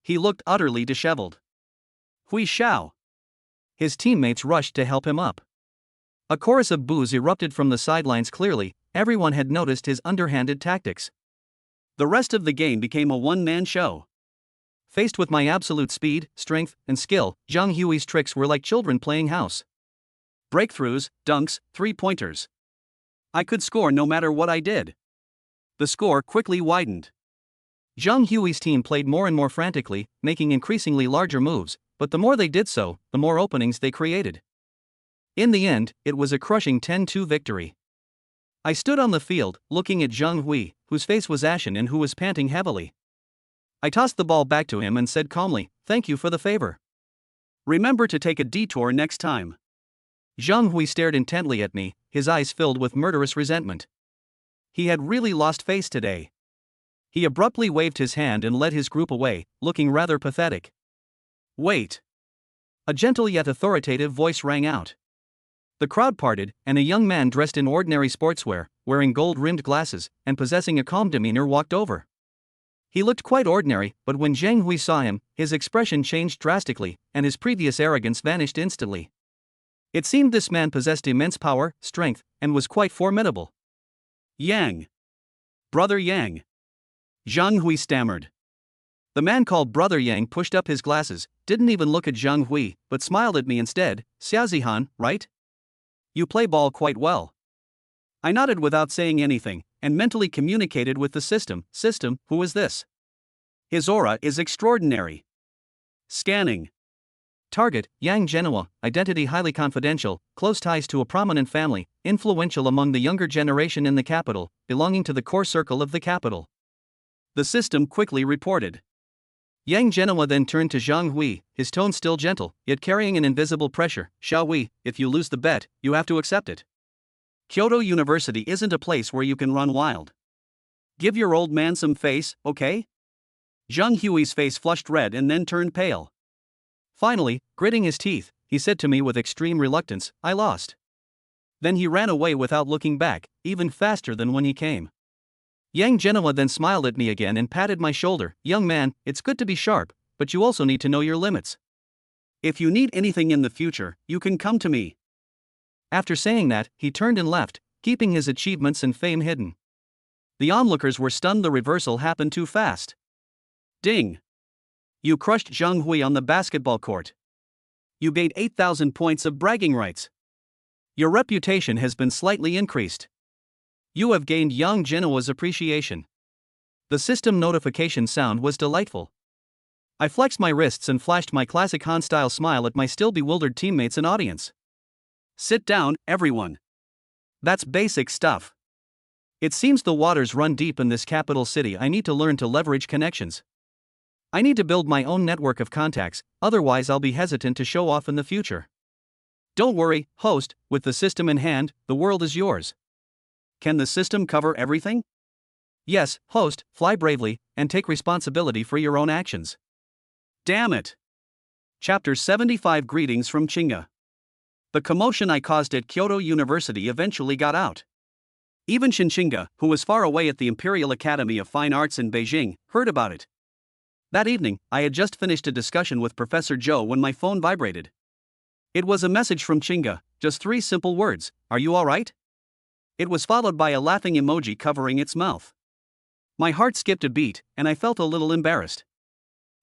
He looked utterly disheveled. "Hui Xiao!" His teammates rushed to help him up. A chorus of boos erupted from the sidelines. Clearly, everyone had noticed his underhanded tactics. The rest of the game became a one-man show. Faced with my absolute speed, strength, and skill, Zhang Hui's tricks were like children playing house. Breakthroughs, dunks, three-pointers. I could score no matter what I did. The score quickly widened. Zhang Hui's team played more and more frantically, making increasingly larger moves, but the more they did so, the more openings they created. In the end, it was a crushing 10-2 victory. I stood on the field, looking at Zhang Hui, whose face was ashen and who was panting heavily. I tossed the ball back to him and said calmly, "Thank you for the favor. Remember to take a detour next time." Zhang Hui stared intently at me, his eyes filled with murderous resentment. He had really lost face today. He abruptly waved his hand and led his group away, looking rather pathetic. "Wait." A gentle yet authoritative voice rang out. The crowd parted, and a young man dressed in ordinary sportswear, wearing gold-rimmed glasses, and possessing a calm demeanor walked over. He looked quite ordinary, but when Zhang Hui saw him, his expression changed drastically, and his previous arrogance vanished instantly. It seemed this man possessed immense power, strength, and was quite formidable. "Yang. Brother Yang." Zhang Hui stammered. The man called Brother Yang pushed up his glasses, didn't even look at Zhang Hui, but smiled at me instead. "Xiaozihan, right? You play ball quite well." I nodded without saying anything, and mentally communicated with the system. "System, who is this? His aura is extraordinary." Scanning. Target, Yang Genoa, identity highly confidential, close ties to a prominent family, influential among the younger generation in the capital, belonging to the core circle of the capital. The system quickly reported. Yang Genoa then turned to Zhang Hui, his tone still gentle, yet carrying an invisible pressure. "Xiao Hui, if you lose the bet, you have to accept it. Kyoto University isn't a place where you can run wild. Give your old man some face, okay?" Zhang Hui's face flushed red and then turned pale. Finally, gritting his teeth, he said to me with extreme reluctance, "I lost." Then he ran away without looking back, even faster than when he came. Yang Genoa then smiled at me again and patted my shoulder. "Young man, it's good to be sharp, but you also need to know your limits. If you need anything in the future, you can come to me." After saying that, he turned and left, keeping his achievements and fame hidden. The onlookers were stunned. The reversal happened too fast. Ding! You crushed Zhang Hui on the basketball court. You gained 8,000 points of bragging rights. Your reputation has been slightly increased. You have gained Yang Genoa's appreciation. The system notification sound was delightful. I flexed my wrists and flashed my classic Han-style smile at my still bewildered teammates and audience. "Sit down, everyone. That's basic stuff. It seems the waters run deep in this capital city. I need to learn to leverage connections. I need to build my own network of contacts, otherwise I'll be hesitant to show off in the future. Don't worry, host, with the system in hand, the world is yours." Can the system cover everything? Yes, host, fly bravely, and take responsibility for your own actions. Damn it. Chapter 75. Greetings from Chinga. The commotion I caused at Kyoto University eventually got out. Even Shinchinga, who was far away at the Imperial Academy of Fine Arts in Beijing, heard about it. That evening, I had just finished a discussion with Professor Zhou when my phone vibrated. It was a message from Chinga, just 3 simple words: "Are you alright?" It was followed by a laughing emoji covering its mouth. My heart skipped a beat, and I felt a little embarrassed.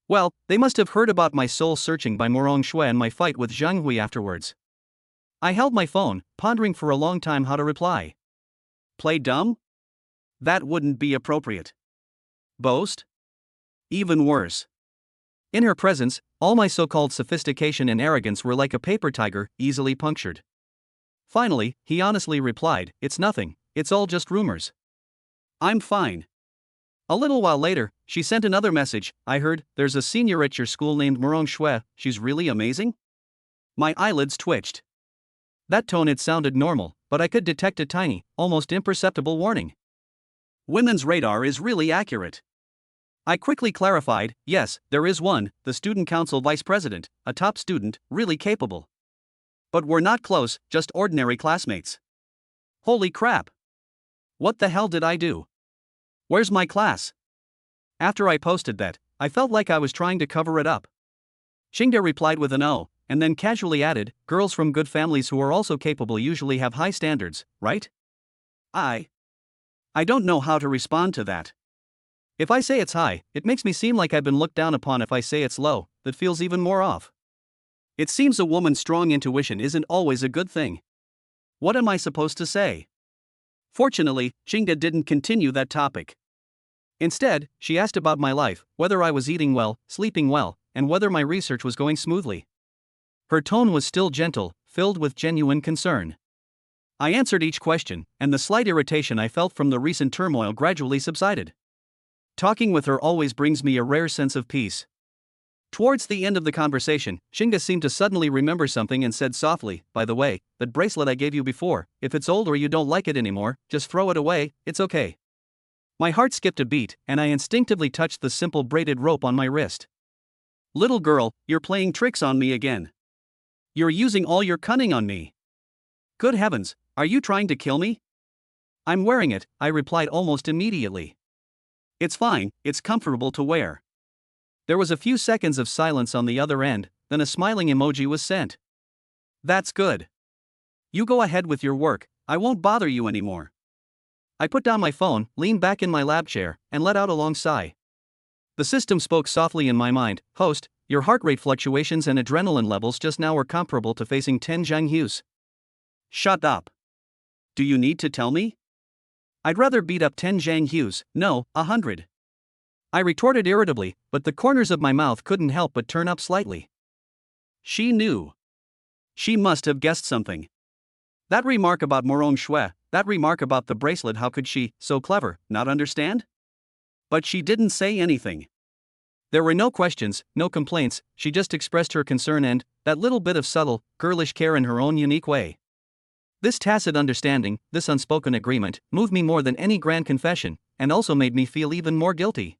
Well, they must have heard about my soul searching by Morong Shui and my fight with Zhang Hui afterwards. I held my phone, pondering for a long time how to reply. Play dumb? That wouldn't be appropriate. Boast? Even worse. In her presence, all my so-called sophistication and arrogance were like a paper tiger, easily punctured. Finally, he honestly replied, "It's nothing, it's all just rumors. I'm fine." A little while later, she sent another message. "I heard there's a senior at your school named Morong Shui. She's really amazing?" My eyelids twitched. That tone had sounded normal, but I could detect a tiny, almost imperceptible warning. Women's radar is really accurate. I quickly clarified, "Yes, there is one, the student council vice president, a top student, really capable. But we're not close, just ordinary classmates." Holy crap! What the hell did I do? Where's my class? After I posted that, I felt like I was trying to cover it up. Xingde replied with an "oh," and then casually added, "Girls from good families who are also capable usually have high standards, right?" I don't know how to respond to that. If I say it's high, it makes me seem like I've been looked down upon. If I say it's low, that feels even more off. It seems a woman's strong intuition isn't always a good thing. What am I supposed to say? Fortunately, Xingde didn't continue that topic. Instead, she asked about my life, whether I was eating well, sleeping well, and whether my research was going smoothly. Her tone was still gentle, filled with genuine concern. I answered each question, and the slight irritation I felt from the recent turmoil gradually subsided. Talking with her always brings me a rare sense of peace. Towards the end of the conversation, Xingde seemed to suddenly remember something and said softly, "By the way, that bracelet I gave you before, if it's old or you don't like it anymore, just throw it away, it's okay." My heart skipped a beat, and I instinctively touched the simple braided rope on my wrist. "Little girl, you're playing tricks on me again. You're using all your cunning on me. Good heavens, are you trying to kill me?" "I'm wearing it," I replied almost immediately. "It's fine, it's comfortable to wear." There was a few seconds of silence on the other end, then a smiling emoji was sent. "That's good. You go ahead with your work, I won't bother you anymore." I put down my phone, leaned back in my lab chair, and let out a long sigh. The system spoke softly in my mind, "Host, your heart rate fluctuations and adrenaline levels just now were comparable to facing 10 Zhang Hus." Shut up. Do you need to tell me? I'd rather beat up 10 Zhang Hus, no, 100. I retorted irritably, but the corners of my mouth couldn't help but turn up slightly. She knew. She must have guessed something. That remark about Morong Shui, that remark about the bracelet, how could she, so clever, not understand? But she didn't say anything. There were no questions, no complaints, she just expressed her concern and that little bit of subtle, girlish care in her own unique way. This tacit understanding, this unspoken agreement, moved me more than any grand confession, and also made me feel even more guilty.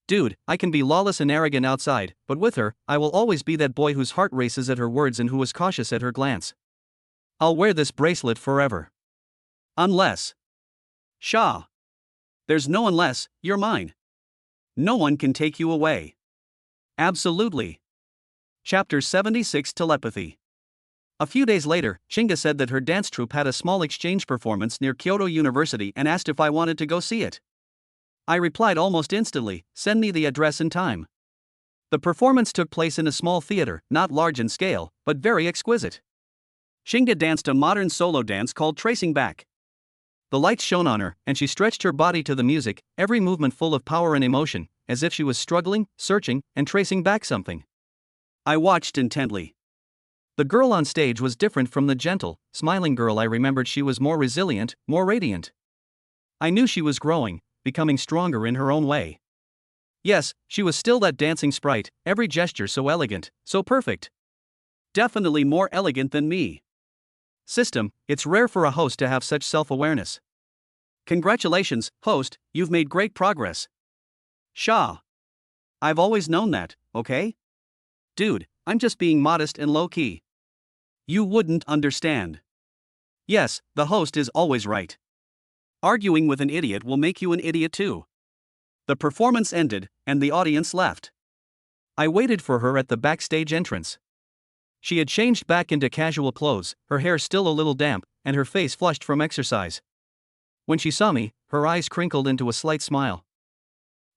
Dude, I can be lawless and arrogant outside, but with her, I will always be that boy whose heart races at her words and who was cautious at her glance. I'll wear this bracelet forever. Unless. Shaw. There's no unless, you're mine. No one can take you away. Absolutely. Chapter 76 Telepathy. A few days later, Xingde said that her dance troupe had a small exchange performance near Kyoto University and asked if I wanted to go see it. I replied almost instantly, "Send me the address and time." The performance took place in a small theater, not large in scale, but very exquisite. Xingde danced a modern solo dance called Tracing Back. The lights shone on her, and she stretched her body to the music, every movement full of power and emotion, as if she was struggling, searching, and tracing back something. I watched intently. The girl on stage was different from the gentle, smiling girl I remembered. She was more resilient, more radiant. I knew she was growing, becoming stronger in her own way. Yes, she was still that dancing sprite, every gesture so elegant, so perfect. Definitely more elegant than me. System, it's rare for a host to have such self-awareness. Congratulations, host, you've made great progress. Shaw. I've always known that, okay? Dude, I'm just being modest and low-key. You wouldn't understand. Yes, the host is always right. Arguing with an idiot will make you an idiot too. The performance ended, and the audience left. I waited for her at the backstage entrance. She had changed back into casual clothes, her hair still a little damp, and her face flushed from exercise. When she saw me, her eyes crinkled into a slight smile.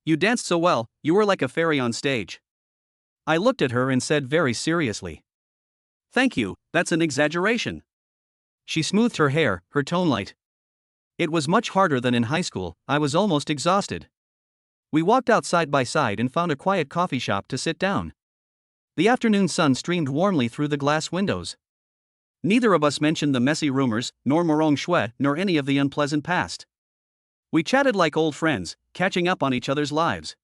You danced so well, you were like a fairy on stage. I looked at her and said very seriously. Thank you, that's an exaggeration. She smoothed her hair, her tone light. It was much harder than in high school. I was almost exhausted. We walked out side by side and found a quiet coffee shop to sit down. The afternoon sun streamed warmly through the glass windows. Neither of us mentioned the messy rumors, nor Morong Shui, nor any of the unpleasant past. We chatted like old friends, catching up on each other's lives.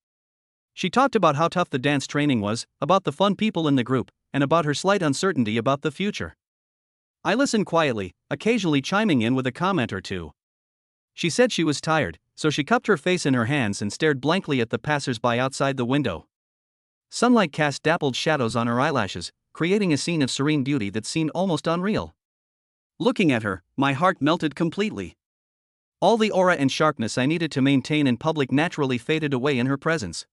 She talked about how tough the dance training was, about the fun people in the group, and about her slight uncertainty about the future. I listened quietly, occasionally chiming in with a comment or two. She said she was tired, so she cupped her face in her hands and stared blankly at the passers-by outside the window. Sunlight cast dappled shadows on her eyelashes, creating a scene of serene beauty that seemed almost unreal. Looking at her, my heart melted completely. All the aura and sharpness I needed to maintain in public naturally faded away in her presence.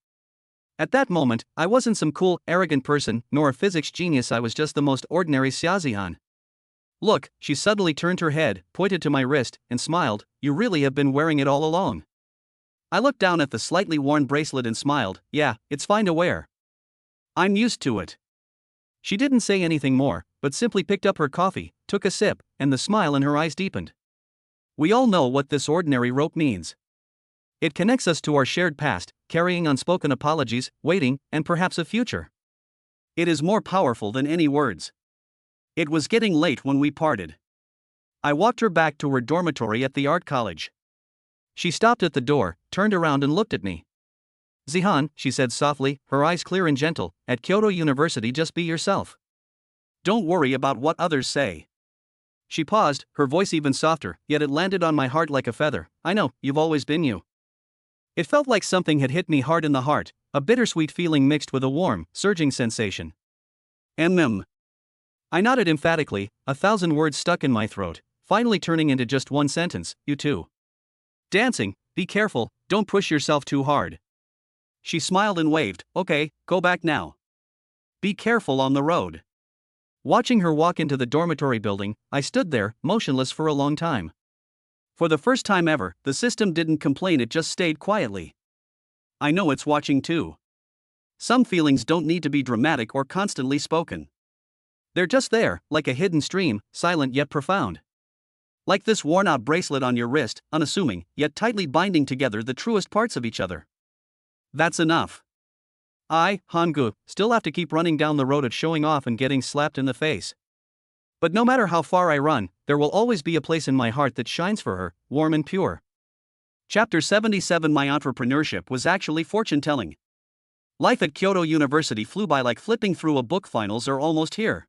At that moment, I wasn't some cool, arrogant person, nor a physics genius. I was just the most ordinary Xiaozihan. Look, she suddenly turned her head, pointed to my wrist, and smiled. You really have been wearing it all along. I looked down at the slightly worn bracelet and smiled. Yeah, it's fine to wear. I'm used to it. She didn't say anything more, but simply picked up her coffee, took a sip, and the smile in her eyes deepened. We all know what this ordinary rope means. It connects us to our shared past, carrying unspoken apologies, waiting, and perhaps a future. It is more powerful than any words. It was getting late when we parted. I walked her back to her dormitory at the art college. She stopped at the door, turned around and looked at me. Zihan, she said softly, her eyes clear and gentle, at Kyoto University just be yourself. Don't worry about what others say. She paused, her voice even softer, yet it landed on my heart like a feather. I know, you've always been you. It felt like something had hit me hard in the heart, a bittersweet feeling mixed with a warm, surging sensation. I nodded emphatically, 1,000 words stuck in my throat, finally turning into just one sentence, you too. Dancing, be careful, don't push yourself too hard. She smiled and waved, okay, go back now. Be careful on the road. Watching her walk into the dormitory building, I stood there, motionless for a long time. For the first time ever, the system didn't complain, it just stayed quietly. I know it's watching too. Some feelings don't need to be dramatic or constantly spoken. They're just there, like a hidden stream, silent yet profound. Like this worn-out bracelet on your wrist, unassuming, yet tightly binding together the truest parts of each other. That's enough. I, Hangu, still have to keep running down the road at showing off and getting slapped in the face. But no matter how far I run, there will always be a place in my heart that shines for her, warm and pure. Chapter 77. My entrepreneurship was actually fortune-telling. Life at Kyoto University flew by like flipping through a book. Finals are almost here.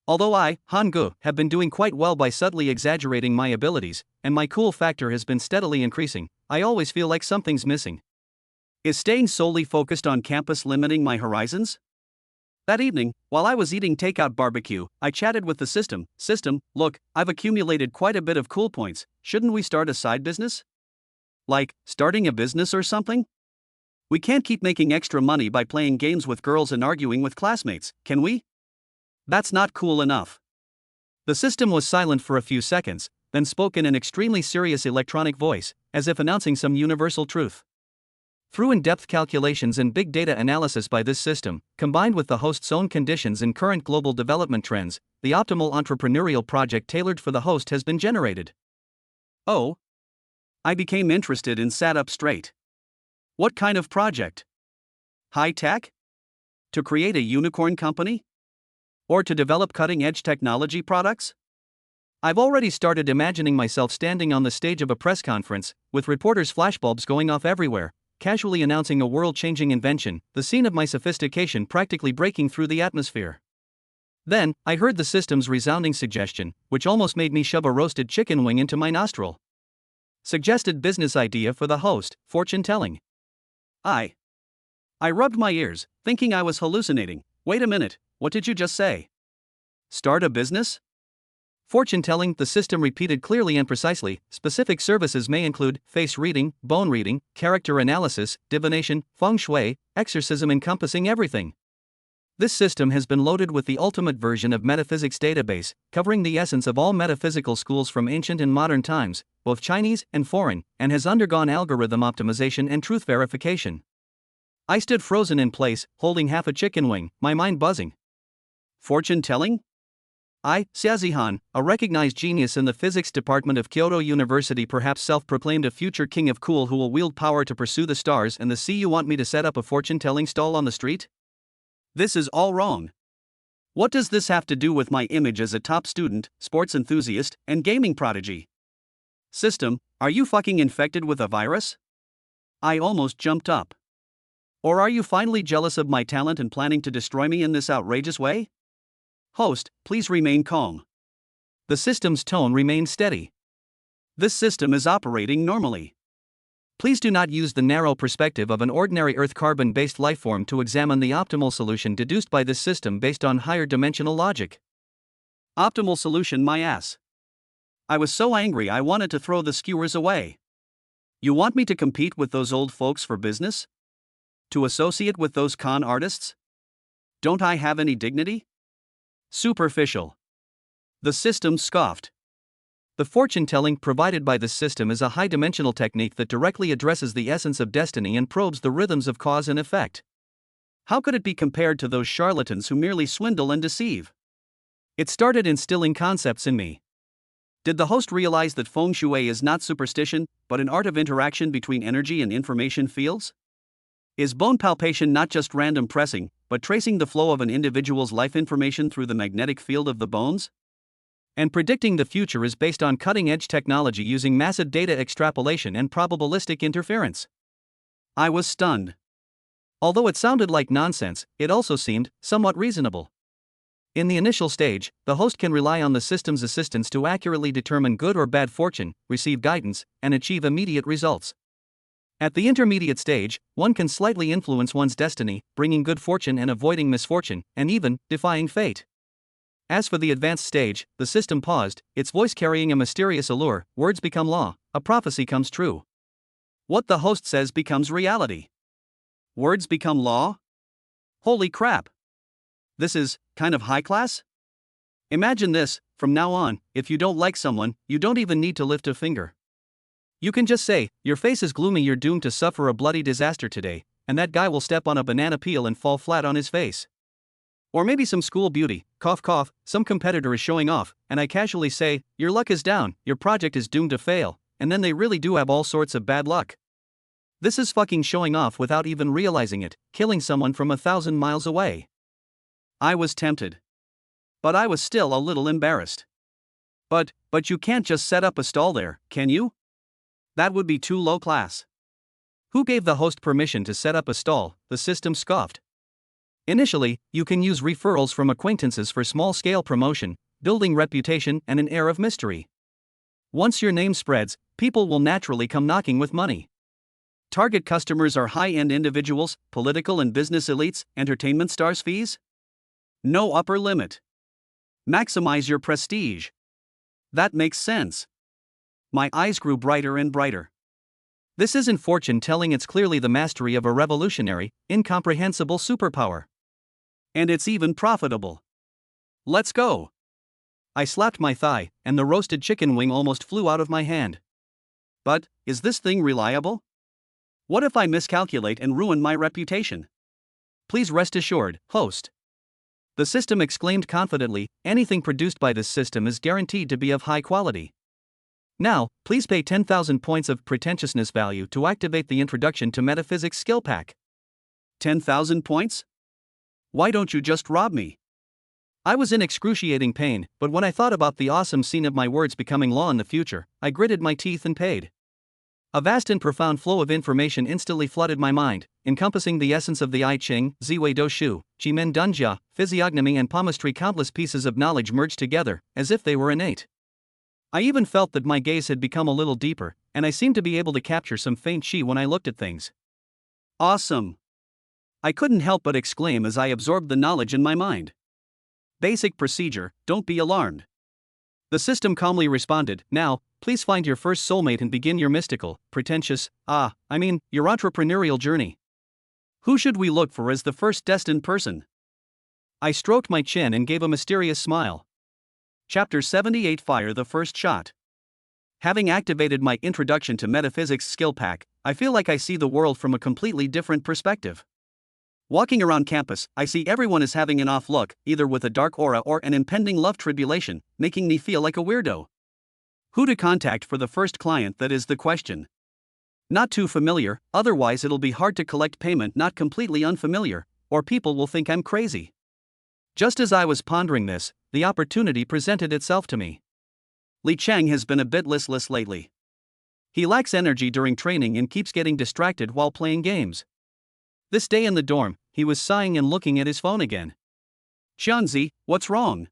Although I, Hangu, have been doing quite well by subtly exaggerating my abilities, and my cool factor has been steadily increasing, I always feel like something's missing. Is staying solely focused on campus limiting my horizons? That evening, while I was eating takeout barbecue, I chatted with the system. System, look, I've accumulated quite a bit of cool points. Shouldn't we start a side business? Like, starting a business or something? We can't keep making extra money by playing games with girls and arguing with classmates, can we? That's not cool enough. The system was silent for a few seconds, then spoke in an extremely serious electronic voice, as if announcing some universal truth. Through in-depth calculations and big data analysis by this system, combined with the host's own conditions and current global development trends, the optimal entrepreneurial project tailored for the host has been generated. Oh? I became interested and sat up straight. What kind of project? High tech? To create a unicorn company? Or to develop cutting-edge technology products? I've already started imagining myself standing on the stage of a press conference, with reporters' flashbulbs going off everywhere, casually announcing a world-changing invention, the scene of my sophistication practically breaking through the atmosphere. Then, I heard the system's resounding suggestion, which almost made me shove a roasted chicken wing into my nostril. Suggested business idea for the host, fortune-telling. I rubbed my ears, thinking I was hallucinating. Wait a minute, what did you just say? Start a business? Fortune-telling, the system repeated clearly and precisely. Specific services may include face reading, bone reading, character analysis, divination, feng shui, exorcism, encompassing everything. This system has been loaded with the ultimate version of metaphysics database, covering the essence of all metaphysical schools from ancient and modern times, both Chinese and foreign, and has undergone algorithm optimization and truth verification. I stood frozen in place, holding half a chicken wing, my mind buzzing. Fortune-telling? I, Seazi-han, a recognized genius in the physics department of Kyoto University, perhaps self-proclaimed a future king of cool who will wield power to pursue the stars and the sea. You want me to set up a fortune-telling stall on the street? This is all wrong. What does this have to do with my image as a top student, sports enthusiast, and gaming prodigy? System, are you fucking infected with a virus? I almost jumped up. Or are you finally jealous of my talent and planning to destroy me in this outrageous way? Host, please remain calm. The system's tone remained steady. This system is operating normally. Please do not use the narrow perspective of an ordinary Earth carbon-based lifeform to examine the optimal solution deduced by this system based on higher dimensional logic. Optimal solution, my ass. I was so angry I wanted to throw the skewers away. You want me to compete with those old folks for business? To associate with those con artists? Don't I have any dignity? Superficial. The system scoffed. The fortune-telling provided by this system is a high-dimensional technique that directly addresses the essence of destiny and probes the rhythms of cause and effect. How could it be compared to those charlatans who merely swindle and deceive? It started instilling concepts in me. Did the host realize that feng shui is not superstition, but an art of interaction between energy and information fields? Is bone palpation not just random pressing, but tracing the flow of an individual's life information through the magnetic field of the bones? And predicting the future is based on cutting-edge technology using massive data extrapolation and probabilistic interference. I was stunned. Although it sounded like nonsense, it also seemed somewhat reasonable. In the initial stage, the host can rely on the system's assistance to accurately determine good or bad fortune, receive guidance, and achieve immediate results. At the intermediate stage, one can slightly influence one's destiny, bringing good fortune and avoiding misfortune, and even defying fate. As for the advanced stage, the system paused, its voice carrying a mysterious allure. Words become law, a prophecy comes true. What the host says becomes reality. Words become law? Holy crap! This is kind of high class? Imagine this, from now on, if you don't like someone, you don't even need to lift a finger. You can just say, your face is gloomy, you're doomed to suffer a bloody disaster today, and that guy will step on a banana peel and fall flat on his face. Or maybe some school beauty, cough cough, some competitor is showing off, and I casually say, your luck is down, your project is doomed to fail, and then they really do have all sorts of bad luck. This is fucking showing off without even realizing it, killing someone from 1,000 miles away. I was tempted. But I was still a little embarrassed. But you can't just set up a stall there, can you? That would be too low class. Who gave the host permission to set up a stall? The system scoffed. Initially, you can use referrals from acquaintances for small-scale promotion, building reputation and an air of mystery. Once your name spreads, people will naturally come knocking with money. Target customers are high-end individuals, political and business elites, entertainment stars. Fees? No upper limit. Maximize your prestige. That makes sense. My eyes grew brighter and brighter. This isn't fortune telling, it's clearly the mastery of a revolutionary, incomprehensible superpower. And it's even profitable. Let's go. I slapped my thigh, and the roasted chicken wing almost flew out of my hand. But, is this thing reliable? What if I miscalculate and ruin my reputation? Please rest assured, host. The system exclaimed confidently, anything produced by this system is guaranteed to be of high quality. Now, please pay 10,000 points of pretentiousness value to activate the Introduction to Metaphysics skill pack. 10,000 points? Why don't you just rob me? I was in excruciating pain, but when I thought about the awesome scene of my words becoming law in the future, I gritted my teeth and paid. A vast and profound flow of information instantly flooded my mind, encompassing the essence of the I Ching, Ziwei Do Shu, Jimen Dunjia, physiognomy and palmistry. Countless pieces of knowledge merged together, as if they were innate. I even felt that my gaze had become a little deeper, and I seemed to be able to capture some faint chi when I looked at things. Awesome! I couldn't help but exclaim as I absorbed the knowledge in my mind. Basic procedure, don't be alarmed. The system calmly responded, now, please find your first soulmate and begin your mystical, pretentious, your entrepreneurial journey. Who should we look for as the first destined person? I stroked my chin and gave a mysterious smile. Chapter 78 Fire the First Shot. Having activated my Introduction to Metaphysics skill pack, I feel like I see the world from a completely different perspective. Walking around campus, I see everyone is having an off look, either with a dark aura or an impending love tribulation, making me feel like a weirdo. Who to contact for the first client, that is the question. Not too familiar, otherwise it'll be hard to collect payment. Not completely unfamiliar, or people will think I'm crazy. Just as I was pondering this, the opportunity presented itself to me. Li Chang has been a bit listless lately. He lacks energy during training and keeps getting distracted while playing games. This day in the dorm, he was sighing and looking at his phone again. Xianzi, what's wrong?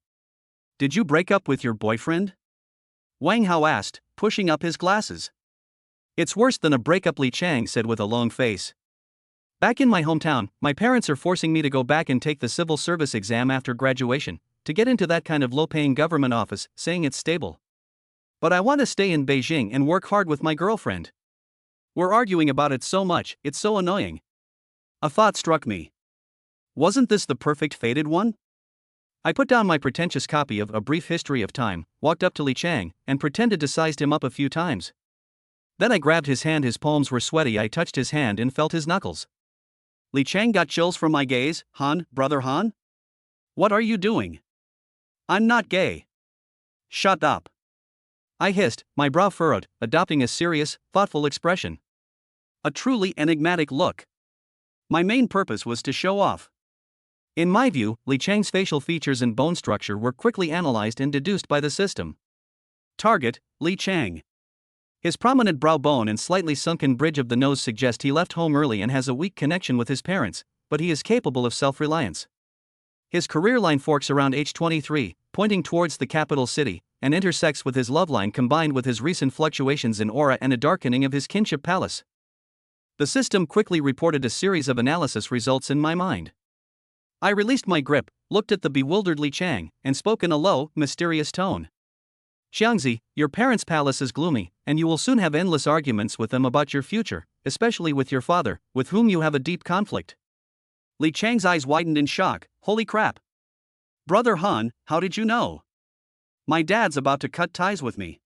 Did you break up with your boyfriend? Wang Hao asked, pushing up his glasses. It's worse than a breakup, Li Chang said with a long face. Back in my hometown, my parents are forcing me to go back and take the civil service exam after graduation, to get into that kind of low-paying government office, saying it's stable. But I want to stay in Beijing and work hard with my girlfriend. We're arguing about it so much, it's so annoying. A thought struck me. Wasn't this the perfect fated one? I put down my pretentious copy of A Brief History of Time, walked up to Li Chang, and pretended to size him up a few times. Then I grabbed his hand. His palms were sweaty. I touched his hand and felt his knuckles. Li Chang got chills from my gaze. Han, brother Han? What are you doing? I'm not gay. Shut up. I hissed, my brow furrowed, adopting a serious, thoughtful expression. A truly enigmatic look. My main purpose was to show off. In my view, Li Chang's facial features and bone structure were quickly analyzed and deduced by the system. Target, Li Chang. His prominent brow bone and slightly sunken bridge of the nose suggest he left home early and has a weak connection with his parents, but he is capable of self-reliance. His career line forks around age 23, pointing towards the capital city, and intersects with his love line combined with his recent fluctuations in aura and a darkening of his kinship palace. The system quickly reported a series of analysis results in my mind. I released my grip, looked at the bewildered Li Chang, and spoke in a low, mysterious tone. Xiangzi, your parents' palace is gloomy, and you will soon have endless arguments with them about your future, especially with your father, with whom you have a deep conflict. Li Chang's eyes widened in shock. Holy crap. Brother Han, how did you know? My dad's about to cut ties with me.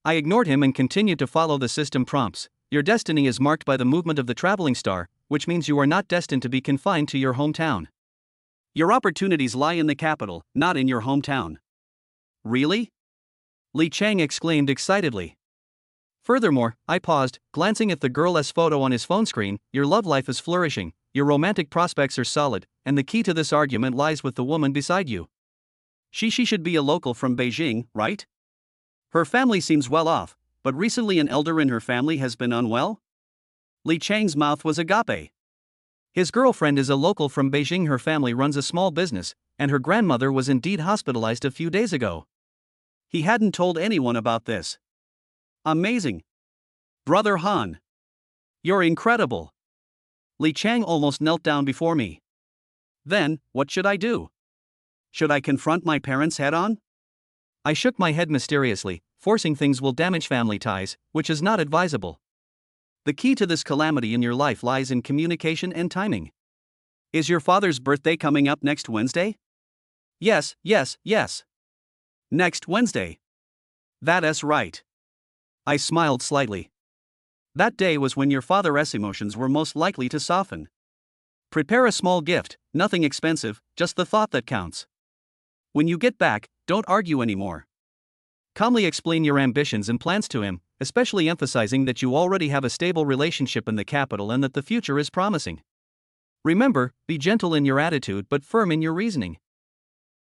I ignored him and continued to follow the system prompts. Your destiny is marked by the movement of the traveling star, which means you are not destined to be confined to your hometown. Your opportunities lie in the capital, not in your hometown. Really? Li Chang exclaimed excitedly. Furthermore, I paused, glancing at the girl's photo on his phone screen. Your love life is flourishing, your romantic prospects are solid, and the key to this argument lies with the woman beside you. She should be a local from Beijing, right? Her family seems well off, but recently an elder in her family has been unwell? Li Chang's mouth was agape. His girlfriend is a local from Beijing. Her family runs a small business, and her grandmother was indeed hospitalized a few days ago. He hadn't told anyone about this. Amazing. Brother Han. You're incredible. Li Chang almost knelt down before me. Then, what should I do? Should I confront my parents head-on? I shook my head mysteriously. Forcing things will damage family ties, which is not advisable. The key to this calamity in your life lies in communication and timing. Is your father's birthday coming up next Wednesday? Yes. Next Wednesday. That's right. I smiled slightly. That day was when your father's emotions were most likely to soften. Prepare a small gift, nothing expensive, just the thought that counts. When you get back, don't argue anymore. Calmly explain your ambitions and plans to him, especially emphasizing that you already have a stable relationship in the capital and that the future is promising. Remember, be gentle in your attitude but firm in your reasoning.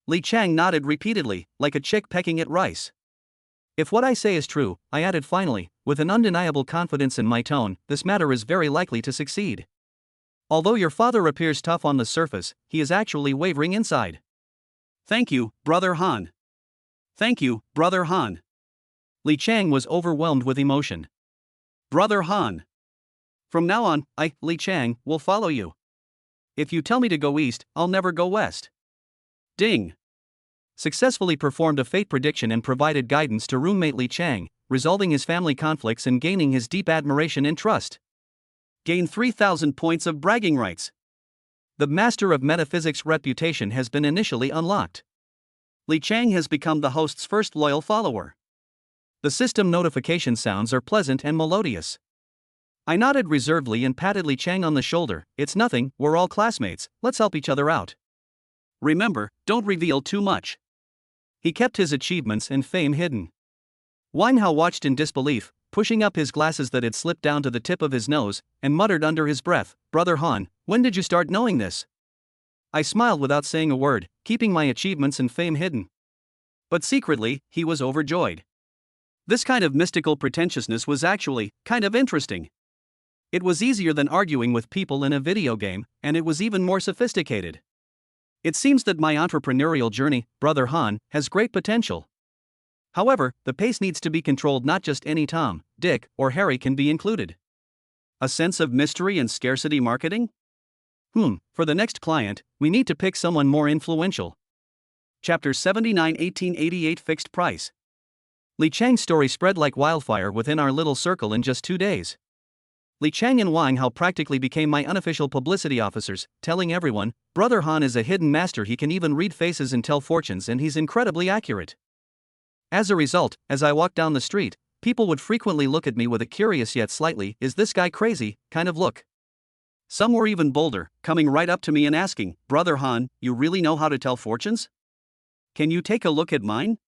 Li Chang nodded repeatedly, like a chick pecking at rice. If what I say is true, I added finally, with an undeniable confidence in my tone, this matter is very likely to succeed. Although your father appears tough on the surface, he is actually wavering inside. Thank you, Brother Han. Thank you, Brother Han. Li Chang was overwhelmed with emotion. Brother Han. From now on, Li Chang, will follow you. If you tell me to go east, I'll never go west. Ding. Successfully performed a fate prediction and provided guidance to roommate Li Chang, resolving his family conflicts and gaining his deep admiration and trust. Gain 3,000 points of bragging rights. The Master of Metaphysics reputation has been initially unlocked. Li Chang has become the host's first loyal follower. The system notification sounds are pleasant and melodious. I nodded reservedly and patted Li Chang on the shoulder. It's nothing, we're all classmates, let's help each other out. Remember, don't reveal too much. He kept his achievements and fame hidden. Wang Hao watched in disbelief, pushing up his glasses that had slipped down to the tip of his nose, and muttered under his breath, Brother Han, when did you start knowing this? I smiled without saying a word, keeping my achievements and fame hidden. But secretly, he was overjoyed. This kind of mystical pretentiousness was actually kind of interesting. It was easier than arguing with people in a video game, and it was even more sophisticated. It seems that my entrepreneurial journey, Brother Han, has great potential. However, the pace needs to be controlled. Not just any Tom, Dick, or Harry can be included. A sense of mystery and scarcity marketing? For the next client, we need to pick someone more influential. Chapter 79 1888 Fixed Price. Li Chang's story spread like wildfire within our little circle in just 2 days. Li Chang and Wang Hao practically became my unofficial publicity officers, telling everyone, Brother Han is a hidden master. He can even read faces and tell fortunes, and he's incredibly accurate. As a result, as I walked down the street, people would frequently look at me with a curious yet slightly, is this guy crazy, kind of look. Some were even bolder, coming right up to me and asking, Brother Han, you really know how to tell fortunes? Can you take a look at mine?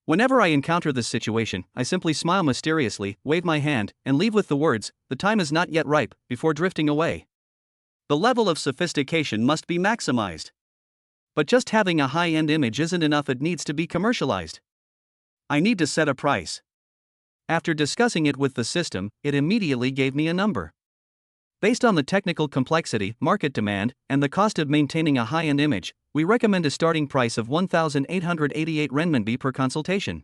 Whenever I encounter this situation, I simply smile mysteriously, wave my hand, and leave with the words, the time is not yet ripe, before drifting away. The level of sophistication must be maximized. But just having a high-end image isn't enough, it needs to be commercialized. I need to set a price. After discussing it with the system, it immediately gave me a number. Based on the technical complexity, market demand, and the cost of maintaining a high-end image, we recommend a starting price of 1,888 renminbi per consultation.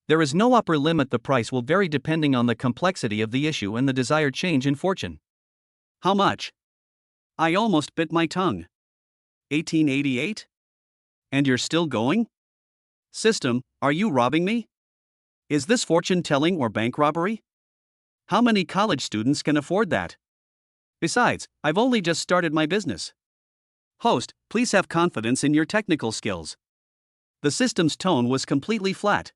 There is no upper limit. The price will vary depending on the complexity of the issue and the desired change in fortune. How much? I almost bit my tongue. 1888? And you're still going? System, are you robbing me? Is this fortune telling or bank robbery? How many college students can afford that? Besides, I've only just started my business. Host, please have confidence in your technical skills. The system's tone was completely flat.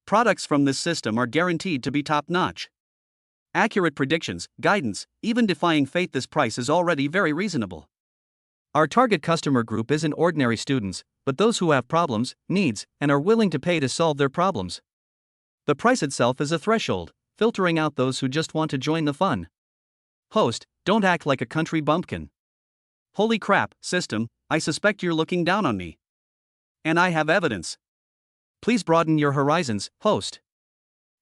Products from this system are guaranteed to be top-notch. Accurate predictions, guidance, even defying fate. This price is already very reasonable. Our target customer group isn't ordinary students, but those who have problems, needs, and are willing to pay to solve their problems. The price itself is a threshold, filtering out those who just want to join the fun. Host, don't act like a country bumpkin. Holy crap, system, I suspect you're looking down on me. And I have evidence. Please broaden your horizons, host.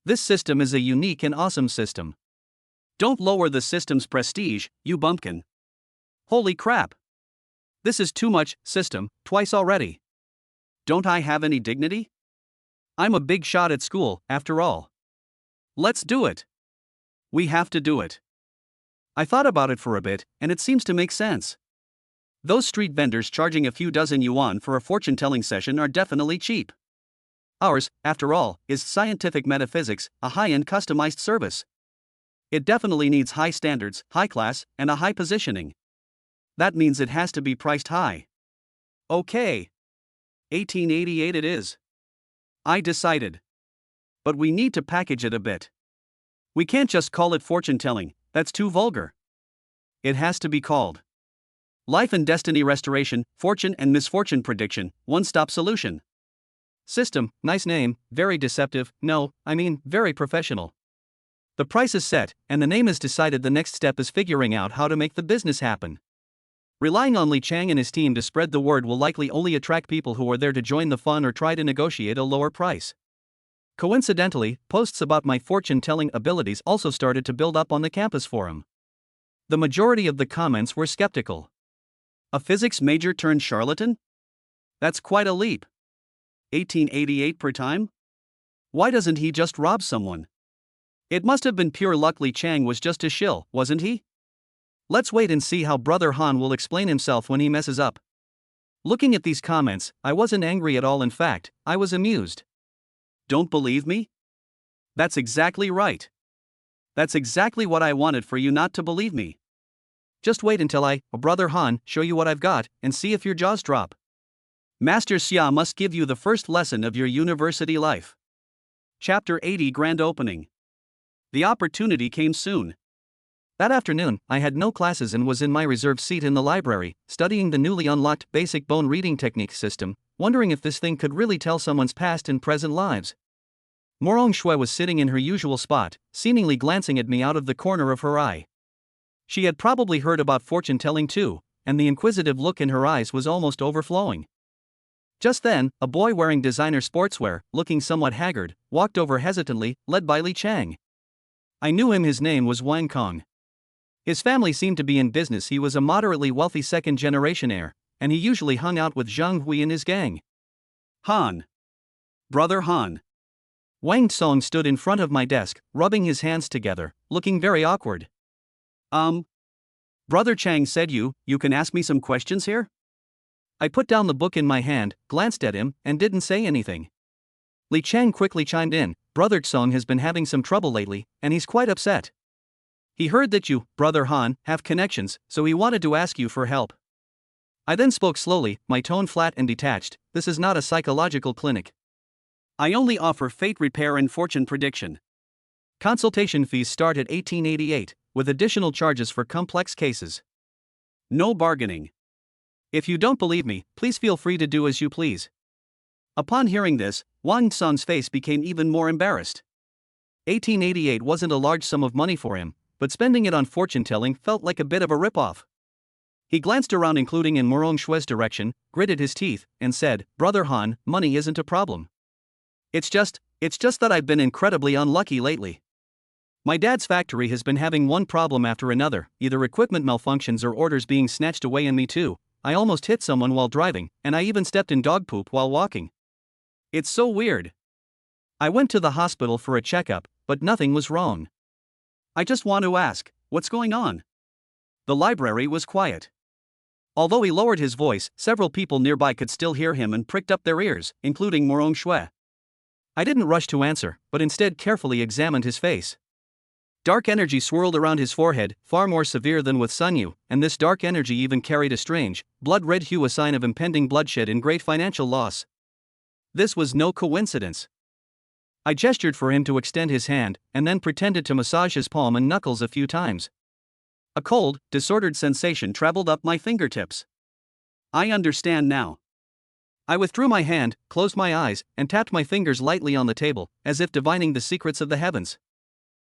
This system is a unique and awesome system. Don't lower the system's prestige, you bumpkin. Holy crap. This is too much, system, twice already. Don't I have any dignity? I'm a big shot at school, after all. Let's do it. We have to do it. I thought about it for a bit, and it seems to make sense. Those street vendors charging a few dozen yuan for a fortune-telling session are definitely cheap. Ours, after all, is scientific metaphysics, a high-end customized service. It definitely needs high standards, high class, and a high positioning. That means it has to be priced high. Okay. 1888 it is. I decided. But we need to package it a bit. We can't just call it fortune-telling, that's too vulgar. It has to be called Life and Destiny Restoration, Fortune and Misfortune Prediction, One-Stop Solution. System, nice name, very deceptive, no, I mean, very professional. The price is set, and the name is decided. The next step is figuring out how to make the business happen. Relying on Li Chang and his team to spread the word will likely only attract people who are there to join the fun or try to negotiate a lower price. Coincidentally, posts about my fortune-telling abilities also started to build up on the campus forum. The majority of the comments were skeptical. A physics major turned charlatan? That's quite a leap. 1888 per time? Why doesn't he just rob someone? It must have been pure luck. Li Chang was just a shill, wasn't he? Let's wait and see how Brother Han will explain himself when he messes up. Looking at these comments, I wasn't angry at all. In fact, I was amused. Don't believe me? That's exactly right. That's exactly what I wanted for you not to believe me. Just wait until I, Brother Han, show you what I've got, and see if your jaws drop. Master Xia must give you the first lesson of your university life. Chapter 80 Grand Opening. The opportunity came soon. That afternoon, I had no classes and was in my reserved seat in the library, studying the newly unlocked basic bone reading technique system, wondering if this thing could really tell someone's past and present lives. Morong Shui was sitting in her usual spot, seemingly glancing at me out of the corner of her eye. She had probably heard about fortune-telling too, and the inquisitive look in her eyes was almost overflowing. Just then, a boy wearing designer sportswear, looking somewhat haggard, walked over hesitantly, led by Li Chang. I knew him. His name was Wang Kong. His family seemed to be in business. He was a moderately wealthy second-generation heir, and he usually hung out with Zhang Hui and his gang. Han. Brother Han. Wang Song stood in front of my desk, rubbing his hands together, looking very awkward. Brother Chang said you can ask me some questions here? I put down the book in my hand, glanced at him, and didn't say anything. Li Chang quickly chimed in. Brother Song has been having some trouble lately, and he's quite upset. He heard that you, Brother Han, have connections, so he wanted to ask you for help. I then spoke slowly, my tone flat and detached. This is not a psychological clinic. I only offer fate repair and fortune prediction. Consultation fees start at $18.88, with additional charges for complex cases. No bargaining. If you don't believe me, please feel free to do as you please. Upon hearing this, Wang Song's face became even more embarrassed. $18.88 wasn't a large sum of money for him, but spending it on fortune-telling felt like a bit of a rip-off. He glanced around, including in Morong Shui's direction, gritted his teeth, and said, Brother Han, money isn't a problem. It's just that I've been incredibly unlucky lately. My dad's factory has been having one problem after another, either equipment malfunctions or orders being snatched away, and me too. I almost hit someone while driving, and I even stepped in dog poop while walking. It's so weird. I went to the hospital for a checkup, but nothing was wrong. I just want to ask, what's going on? The library was quiet. Although he lowered his voice, several people nearby could still hear him and pricked up their ears, including Morong Shui. I didn't rush to answer, but instead carefully examined his face. Dark energy swirled around his forehead, far more severe than with Sun Yu, and this dark energy even carried a strange, blood-red hue, a sign of impending bloodshed and great financial loss. This was no coincidence. I gestured for him to extend his hand, and then pretended to massage his palm and knuckles a few times. A cold, disordered sensation traveled up my fingertips. I understand now. I withdrew my hand, closed my eyes, and tapped my fingers lightly on the table, as if divining the secrets of the heavens.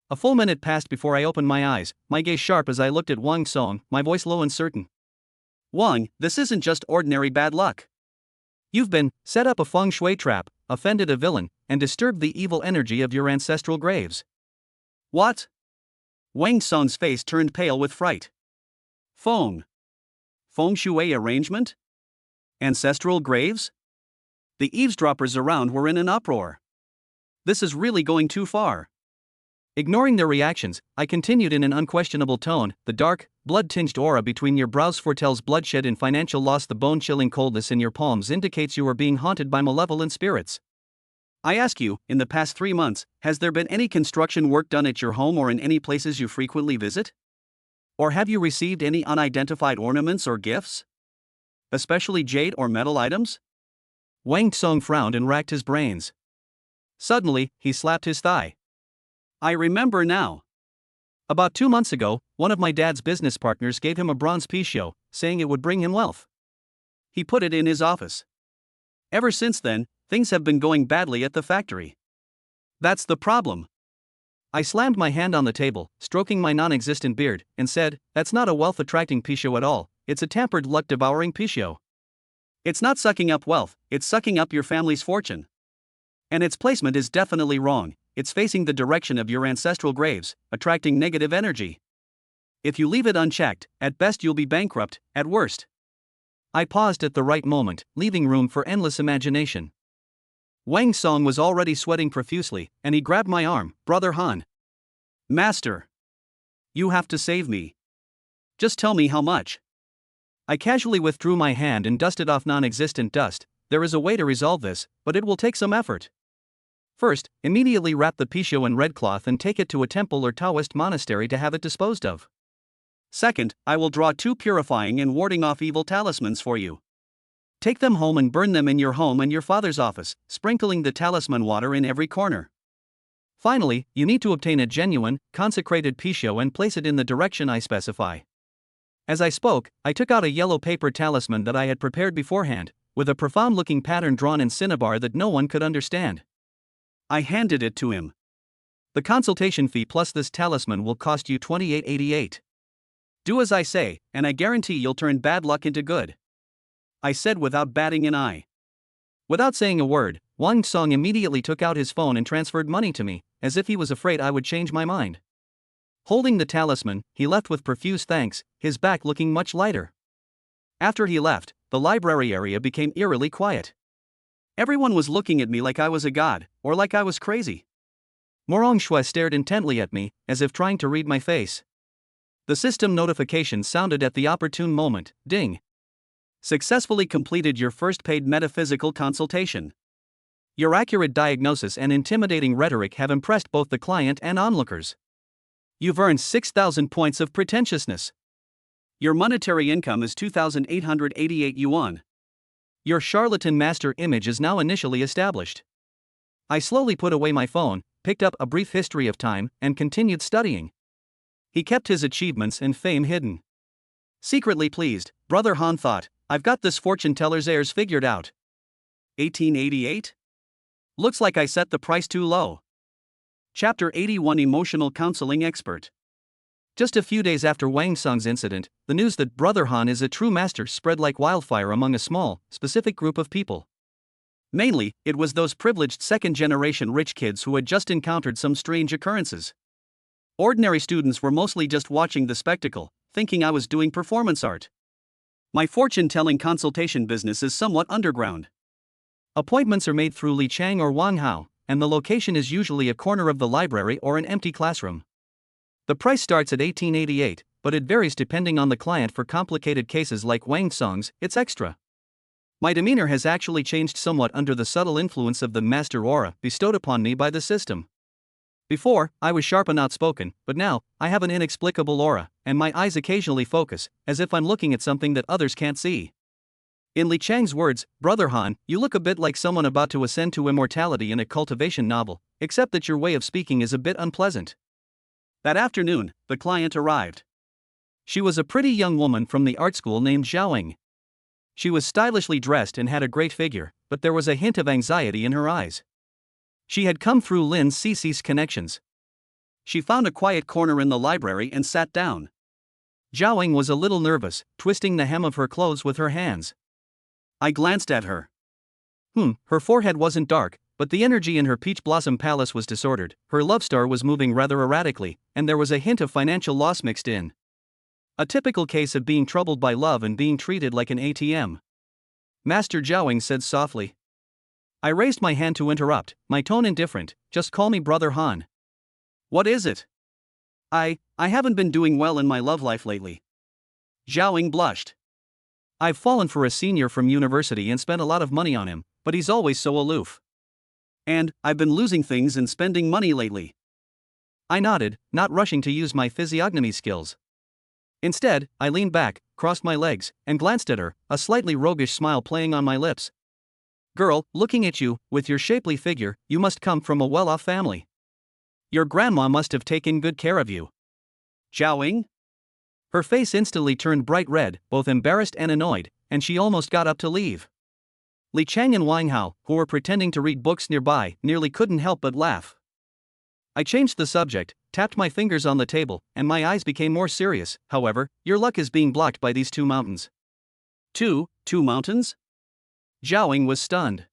A full minute passed before I opened my eyes, my gaze sharp as I looked at Wang Song, my voice low and certain. Wang, this isn't just ordinary bad luck. You've been set up a feng shui trap, offended a villain, and disturbed the evil energy of your ancestral graves. What? Wang Song's face turned pale with fright. Feng shui arrangement? Ancestral graves? The eavesdroppers around were in an uproar. This is really going too far. Ignoring their reactions, I continued in an unquestionable tone, the dark, blood-tinged aura between your brows foretells bloodshed and financial loss. The bone-chilling coldness in your palms indicates you are being haunted by malevolent spirits. I ask you, in the past 3 months, has there been any construction work done at your home or in any places you frequently visit? Or have you received any unidentified ornaments or gifts? Especially jade or metal items? Wang Song frowned and racked his brains. Suddenly, he slapped his thigh. I remember now. About 2 months ago, one of my dad's business partners gave him a bronze picio, saying it would bring him wealth. He put it in his office. Ever since then, things have been going badly at the factory. That's the problem. I slammed my hand on the table, stroking my non-existent beard, and said, that's not a wealth-attracting picio at all, it's a tampered, luck-devouring picio. It's not sucking up wealth, it's sucking up your family's fortune. And its placement is definitely wrong. It's facing the direction of your ancestral graves, attracting negative energy. If you leave it unchecked, at best you'll be bankrupt, at worst. I paused at the right moment, leaving room for endless imagination. Wang Song was already sweating profusely, and he grabbed my arm. Brother Han. Master. You have to save me. Just tell me how much. I casually withdrew my hand and dusted off non-existent dust. There is a way to resolve this, but it will take some effort. First, immediately wrap the picio in red cloth and take it to a temple or Taoist monastery to have it disposed of. Second, I will draw 2 purifying and warding off evil talismans for you. Take them home and burn them in your home and your father's office, sprinkling the talisman water in every corner. Finally, you need to obtain a genuine, consecrated pisho and place it in the direction I specify. As I spoke, I took out a yellow paper talisman that I had prepared beforehand, with a profound-looking pattern drawn in cinnabar that no one could understand. I handed it to him. The consultation fee plus this talisman will cost you $28.88. Do as I say, and I guarantee you'll turn bad luck into good. I said without batting an eye. Without saying a word, Wang Song immediately took out his phone and transferred money to me, as if he was afraid I would change my mind. Holding the talisman, he left with profuse thanks, his back looking much lighter. After he left, the library area became eerily quiet. Everyone was looking at me like I was a god, or like I was crazy. Morong Shui stared intently at me, as if trying to read my face. The system notification sounded at the opportune moment. Ding. Successfully completed your first paid metaphysical consultation. Your accurate diagnosis and intimidating rhetoric have impressed both the client and onlookers. You've earned 6,000 points of pretentiousness. Your monetary income is 2,888 yuan. Your charlatan master image is now initially established. I slowly put away my phone, picked up A Brief History of Time, and continued studying. He kept his achievements and fame hidden. Secretly pleased, Brother Han thought, I've got this fortune teller's heirs figured out. 1888? Looks like I set the price too low. Chapter 81 Emotional Counseling Expert. Just a few days after Wang Song's incident, the news that Brother Han is a true master spread like wildfire among a small, specific group of people. Mainly, it was those privileged second-generation rich kids who had just encountered some strange occurrences. Ordinary students were mostly just watching the spectacle, thinking I was doing performance art. My fortune-telling consultation business is somewhat underground. Appointments are made through Li Chang or Wang Hao, and the location is usually a corner of the library or an empty classroom. The price starts at $18.88, but it varies depending on the client. For complicated cases like Wang Song's, it's extra. My demeanor has actually changed somewhat under the subtle influence of the master aura bestowed upon me by the system. Before, I was sharp and outspoken, but now, I have an inexplicable aura, and my eyes occasionally focus, as if I'm looking at something that others can't see. In Li Chang's words, Brother Han, you look a bit like someone about to ascend to immortality in a cultivation novel, except that your way of speaking is a bit unpleasant. That afternoon, the client arrived. She was a pretty young woman from the art school named Zhaoing. She was stylishly dressed and had a great figure, but there was a hint of anxiety in her eyes. She had come through Lin Cici's connections. She found a quiet corner in the library and sat down. Zhaoing was a little nervous, twisting the hem of her clothes with her hands. I glanced at her. Her forehead wasn't dark, but the energy in her peach blossom palace was disordered, her love star was moving rather erratically, and there was a hint of financial loss mixed in. A typical case of being troubled by love and being treated like an ATM. Master Zhaoing said softly. I raised my hand to interrupt, my tone indifferent, just call me Brother Han. What is it? I haven't been doing well in my love life lately. Zhaoing blushed. I've fallen for a senior from university and spent a lot of money on him, but he's always so aloof. And, I've been losing things and spending money lately. I nodded, not rushing to use my physiognomy skills. Instead, I leaned back, crossed my legs, and glanced at her, a slightly roguish smile playing on my lips. Girl, looking at you, with your shapely figure, you must come from a well-off family. Your grandma must have taken good care of you. Zhaoing? Her face instantly turned bright red, both embarrassed and annoyed, and she almost got up to leave. Li Chang and Wang Hao, who were pretending to read books nearby, nearly couldn't help but laugh. I changed the subject, tapped my fingers on the table, and my eyes became more serious. However, your luck is being blocked by these two mountains. Two mountains? Zhaoing was stunned.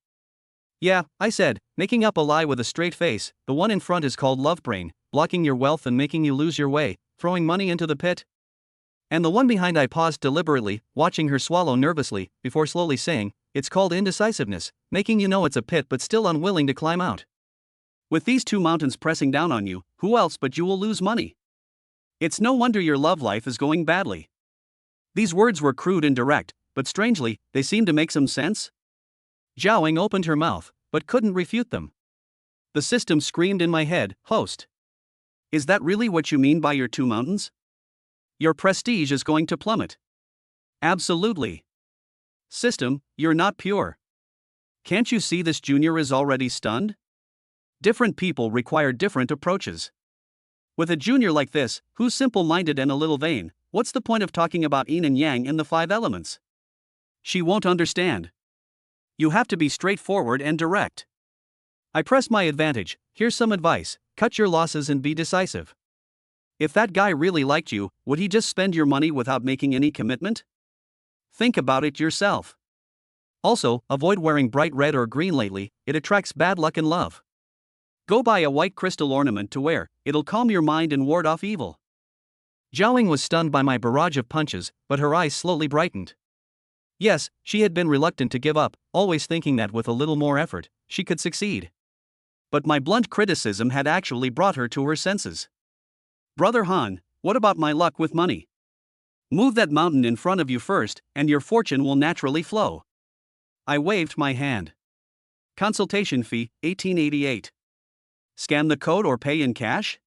Yeah, I said, making up a lie with a straight face, the one in front is called love brain, blocking your wealth and making you lose your way, throwing money into the pit. And the one behind, I paused deliberately, watching her swallow nervously, before slowly saying, it's called indecisiveness, making you know it's a pit but still unwilling to climb out. With these two mountains pressing down on you, who else but you will lose money? It's no wonder your love life is going badly. These words were crude and direct, but strangely, they seemed to make some sense. Zhaoing opened her mouth, but couldn't refute them. The system screamed in my head, host. Is that really what you mean by your two mountains? Your prestige is going to plummet. Absolutely. System, you're not pure. Can't you see this junior is already stunned? Different people require different approaches. With a junior like this, who's simple-minded and a little vain, what's the point of talking about yin and yang in the 5 elements? She won't understand. You have to be straightforward and direct. I press my advantage. Here's some advice: cut your losses and be decisive. If that guy really liked you, would he just spend your money without making any commitment? Think about it yourself. Also, avoid wearing bright red or green lately, it attracts bad luck in love. Go buy a white crystal ornament to wear, it'll calm your mind and ward off evil. Zhaoying was stunned by my barrage of punches, but her eyes slowly brightened. Yes, she had been reluctant to give up, always thinking that with a little more effort, she could succeed. But my blunt criticism had actually brought her to her senses. Brother Han, what about my luck with money? Move that mountain in front of you first, and your fortune will naturally flow. I waved my hand. Consultation fee, 1888. Scan the code or pay in cash?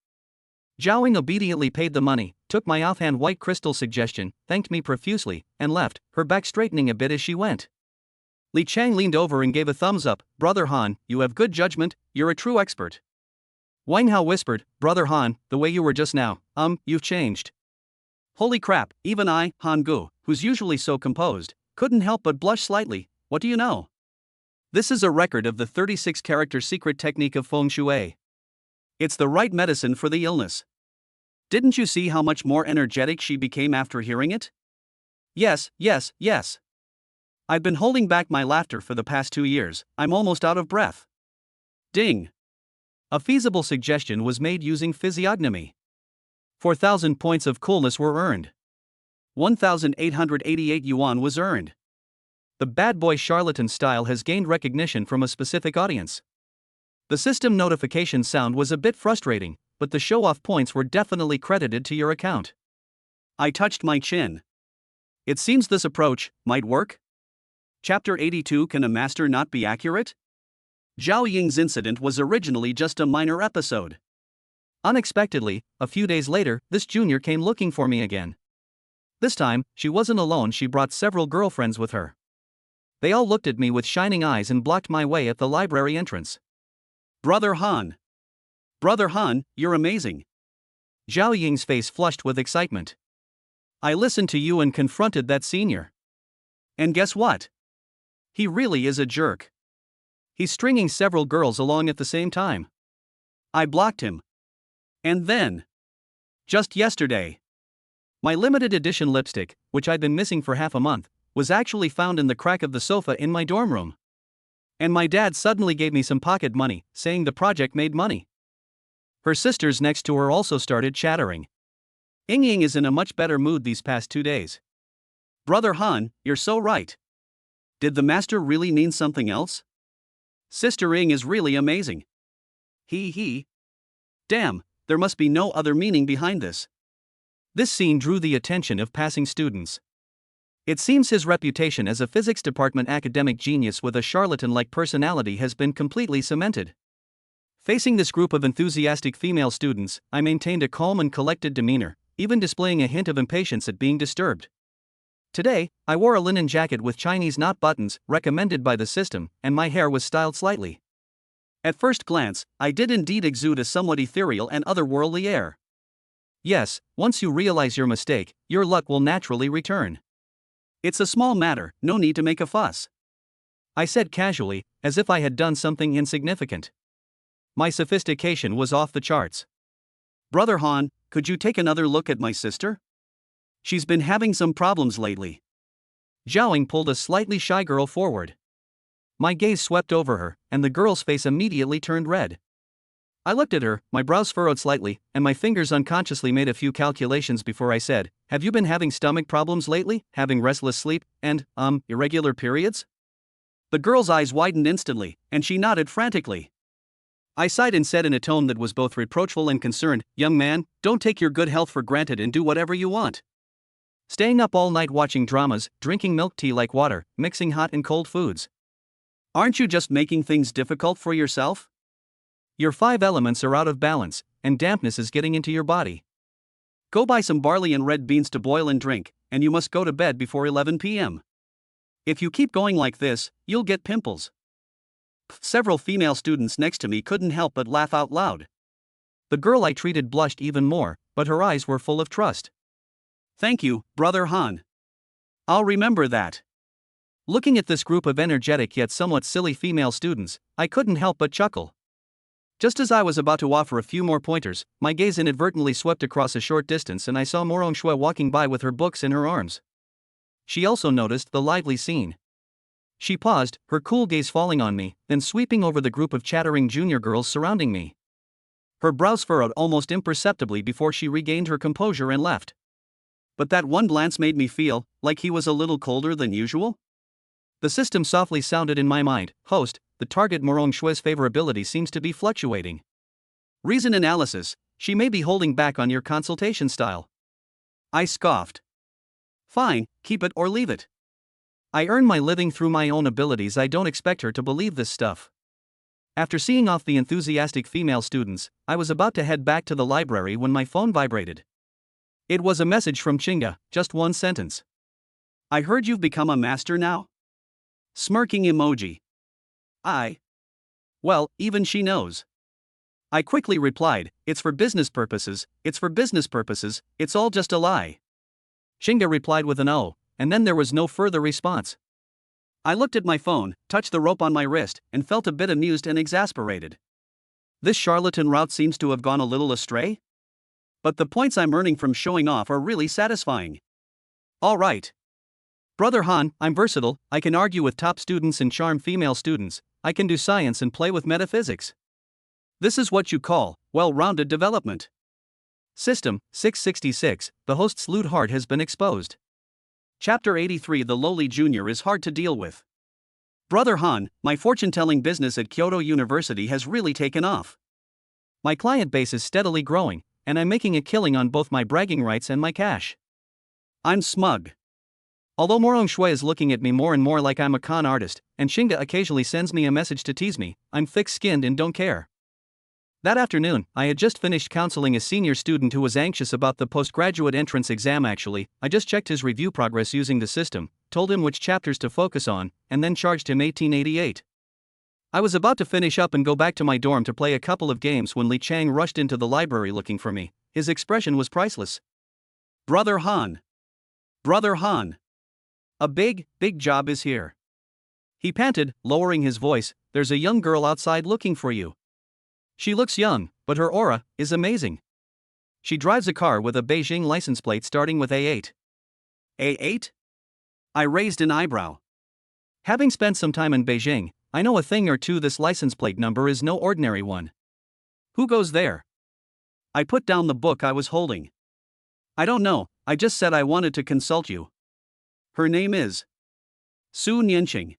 Zhaoying obediently paid the money, took my offhand white crystal suggestion, thanked me profusely, and left, her back straightening a bit as she went. Li Chang leaned over and gave a thumbs up. Brother Han, you have good judgment, you're a true expert. Wang Hao whispered, Brother Han, the way you were just now, you've changed. Holy crap, even I, Han Gu, who's usually so composed, couldn't help but blush slightly. What do you know? This is a record of the 36-character secret technique of feng shui. It's the right medicine for the illness. Didn't you see how much more energetic she became after hearing it? Yes, yes, yes. I've been holding back my laughter for the past 2 years, I'm almost out of breath. Ding. A feasible suggestion was made using physiognomy. 4,000 points of coolness were earned. 1,888 yuan was earned. The bad boy charlatan style has gained recognition from a specific audience. The system notification sound was a bit frustrating, but the show-off points were definitely credited to your account. I touched my chin. It seems this approach might work. Chapter 82: Can a master not be accurate? Zhao Ying's incident was originally just a minor episode. Unexpectedly, a few days later, this junior came looking for me again. This time, she wasn't alone, she brought several girlfriends with her. They all looked at me with shining eyes and blocked my way at the library entrance. Brother Han! Brother Han, you're amazing! Zhao Ying's face flushed with excitement. I listened to you and confronted that senior. And guess what? He really is a jerk. He's stringing several girls along at the same time. I blocked him. And then, just yesterday, my limited edition lipstick, which I'd been missing for half a month, was actually found in the crack of the sofa in my dorm room. And my dad suddenly gave me some pocket money, saying the project made money. Her sisters next to her also started chattering. Ying is in a much better mood these past 2 days. Brother Han, you're so right. Did the master really mean something else? Sister Ying is really amazing. He. Damn, there must be no other meaning behind this. This scene drew the attention of passing students. It seems his reputation as a physics department academic genius with a charlatan-like personality has been completely cemented. Facing this group of enthusiastic female students, I maintained a calm and collected demeanor, even displaying a hint of impatience at being disturbed. Today, I wore a linen jacket with Chinese knot buttons, recommended by the system, and my hair was styled slightly. At first glance, I did indeed exude a somewhat ethereal and otherworldly air. Yes, once you realize your mistake, your luck will naturally return. It's a small matter, no need to make a fuss. I said casually, as if I had done something insignificant. My sophistication was off the charts. Brother Han, could you take another look at my sister? She's been having some problems lately. Zhaoying pulled a slightly shy girl forward. My gaze swept over her, and the girl's face immediately turned red. I looked at her, my brows furrowed slightly, and my fingers unconsciously made a few calculations before I said, have you been having stomach problems lately, having restless sleep, and, irregular periods? The girl's eyes widened instantly, and she nodded frantically. I sighed and said in a tone that was both reproachful and concerned, young man, don't take your good health for granted and do whatever you want. Staying up all night watching dramas, drinking milk tea like water, mixing hot and cold foods. Aren't you just making things difficult for yourself? Your 5 elements are out of balance, and dampness is getting into your body. Go buy some barley and red beans to boil and drink, and you must go to bed before 11 p.m. If you keep going like this, you'll get pimples. Several female students next to me couldn't help but laugh out loud. The girl I treated blushed even more, but her eyes were full of trust. Thank you, Brother Han. I'll remember that. Looking at this group of energetic yet somewhat silly female students, I couldn't help but chuckle. Just as I was about to offer a few more pointers, my gaze inadvertently swept across a short distance and I saw Morong Shui walking by with her books in her arms. She also noticed the lively scene. She paused, her cool gaze falling on me, then sweeping over the group of chattering junior girls surrounding me. Her brows furrowed almost imperceptibly before she regained her composure and left. But that one glance made me feel like he was a little colder than usual. The system softly sounded in my mind, "Host, the target Morong Shui's favorability seems to be fluctuating. Reason analysis, she may be holding back on your consultation style." I scoffed. Fine, keep it or leave it. I earn my living through my own abilities. I don't expect her to believe this stuff. After seeing off the enthusiastic female students, I was about to head back to the library when my phone vibrated. It was a message from Chinga, just one sentence. "I heard you've become a master now?" Smirking emoji. Well, even she knows. I quickly replied, "It's for business purposes, it's all just a lie." Chinga replied with an "oh," and then there was no further response. I looked at my phone, touched the rope on my wrist, and felt a bit amused and exasperated. This charlatan route seems to have gone a little astray? But the points I'm earning from showing off are really satisfying. Alright. Brother Han, I'm versatile, I can argue with top students and charm female students, I can do science and play with metaphysics. This is what you call well-rounded development. System 666, the host's lewd heart has been exposed. Chapter 83. The lowly junior is hard to deal with. Brother Han, my fortune-telling business at Kyoto University has really taken off. My client base is steadily growing, and I'm making a killing on both my bragging rights and my cash. I'm smug. Although Morong Shui is looking at me more and more like I'm a con artist, and Chinga occasionally sends me a message to tease me, I'm thick-skinned and don't care. That afternoon, I had just finished counseling a senior student who was anxious about the postgraduate entrance exam. I just checked his review progress using the system, told him which chapters to focus on, and then charged him 1888. I was about to finish up and go back to my dorm to play a couple of games when Li Chang rushed into the library looking for me. His expression was priceless. Brother Han. Brother Han. A big job is here. He panted, lowering his voice, "There's a young girl outside looking for you. She looks young, but her aura is amazing. She drives a car with a Beijing license plate starting with A8. A8? I raised an eyebrow. Having spent some time in Beijing, I know a thing or two. This license plate number is no ordinary one. Who goes there? I put down the book I was holding. I don't know, I just said I wanted to consult you. Her name is Su Nianqing.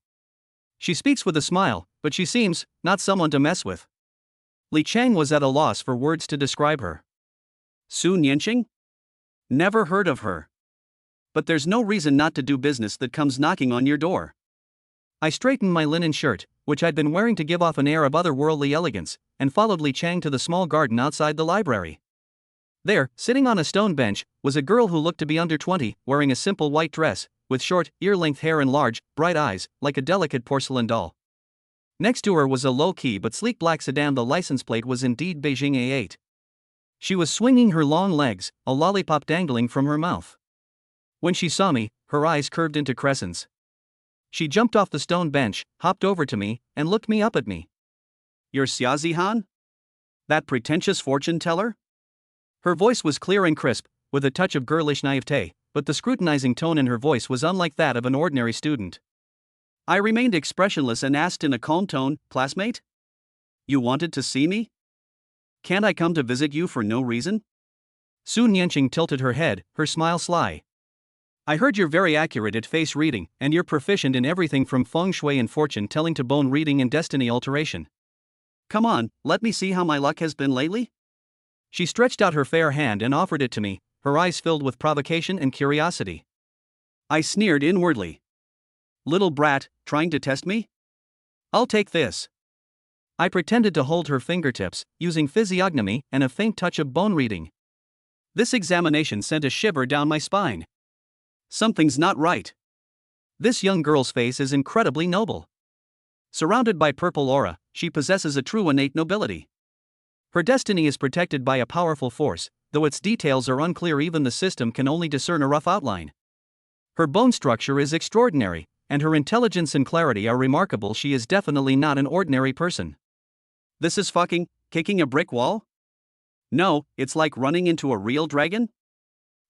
She speaks with a smile, but she seems not someone to mess with. Li Chang was at a loss for words to describe her. Su Nianqing? Never heard of her. But there's no reason not to do business that comes knocking on your door. I straightened my linen shirt, which I'd been wearing to give off an air of otherworldly elegance, and followed Li Chang to the small garden outside the library. There, sitting on a stone bench, was a girl who looked to be under 20, wearing a simple white dress, with short, ear-length hair and large, bright eyes, like a delicate porcelain doll. Next to her was a low-key but sleek black sedan. The license plate was indeed Beijing A8. She was swinging her long legs, a lollipop dangling from her mouth. When she saw me, her eyes curved into crescents. She jumped off the stone bench, hopped over to me, and looked me up at me. "You're Xiaozihan? That pretentious fortune teller?" Her voice was clear and crisp, with a touch of girlish naivete, but the scrutinizing tone in her voice was unlike that of an ordinary student. I remained expressionless and asked in a calm tone, "Classmate? You wanted to see me? Can't I come to visit you for no reason?" Su Nianqing tilted her head, her smile sly. "I heard you're very accurate at face reading, and you're proficient in everything from feng shui and fortune telling to bone reading and destiny alteration. Come on, let me see how my luck has been lately." She stretched out her fair hand and offered it to me, her eyes filled with provocation and curiosity. I sneered inwardly. Little brat, trying to test me? I'll take this. I pretended to hold her fingertips, using physiognomy and a faint touch of bone reading. This examination sent a shiver down my spine. Something's not right. This young girl's face is incredibly noble. Surrounded by purple aura, she possesses a true innate nobility. Her destiny is protected by a powerful force, though its details are unclear. Even the system can only discern a rough outline. Her bone structure is extraordinary, and her intelligence and clarity are remarkable. She is definitely not an ordinary person. This is fucking kicking a brick wall? No, it's like running into a real dragon?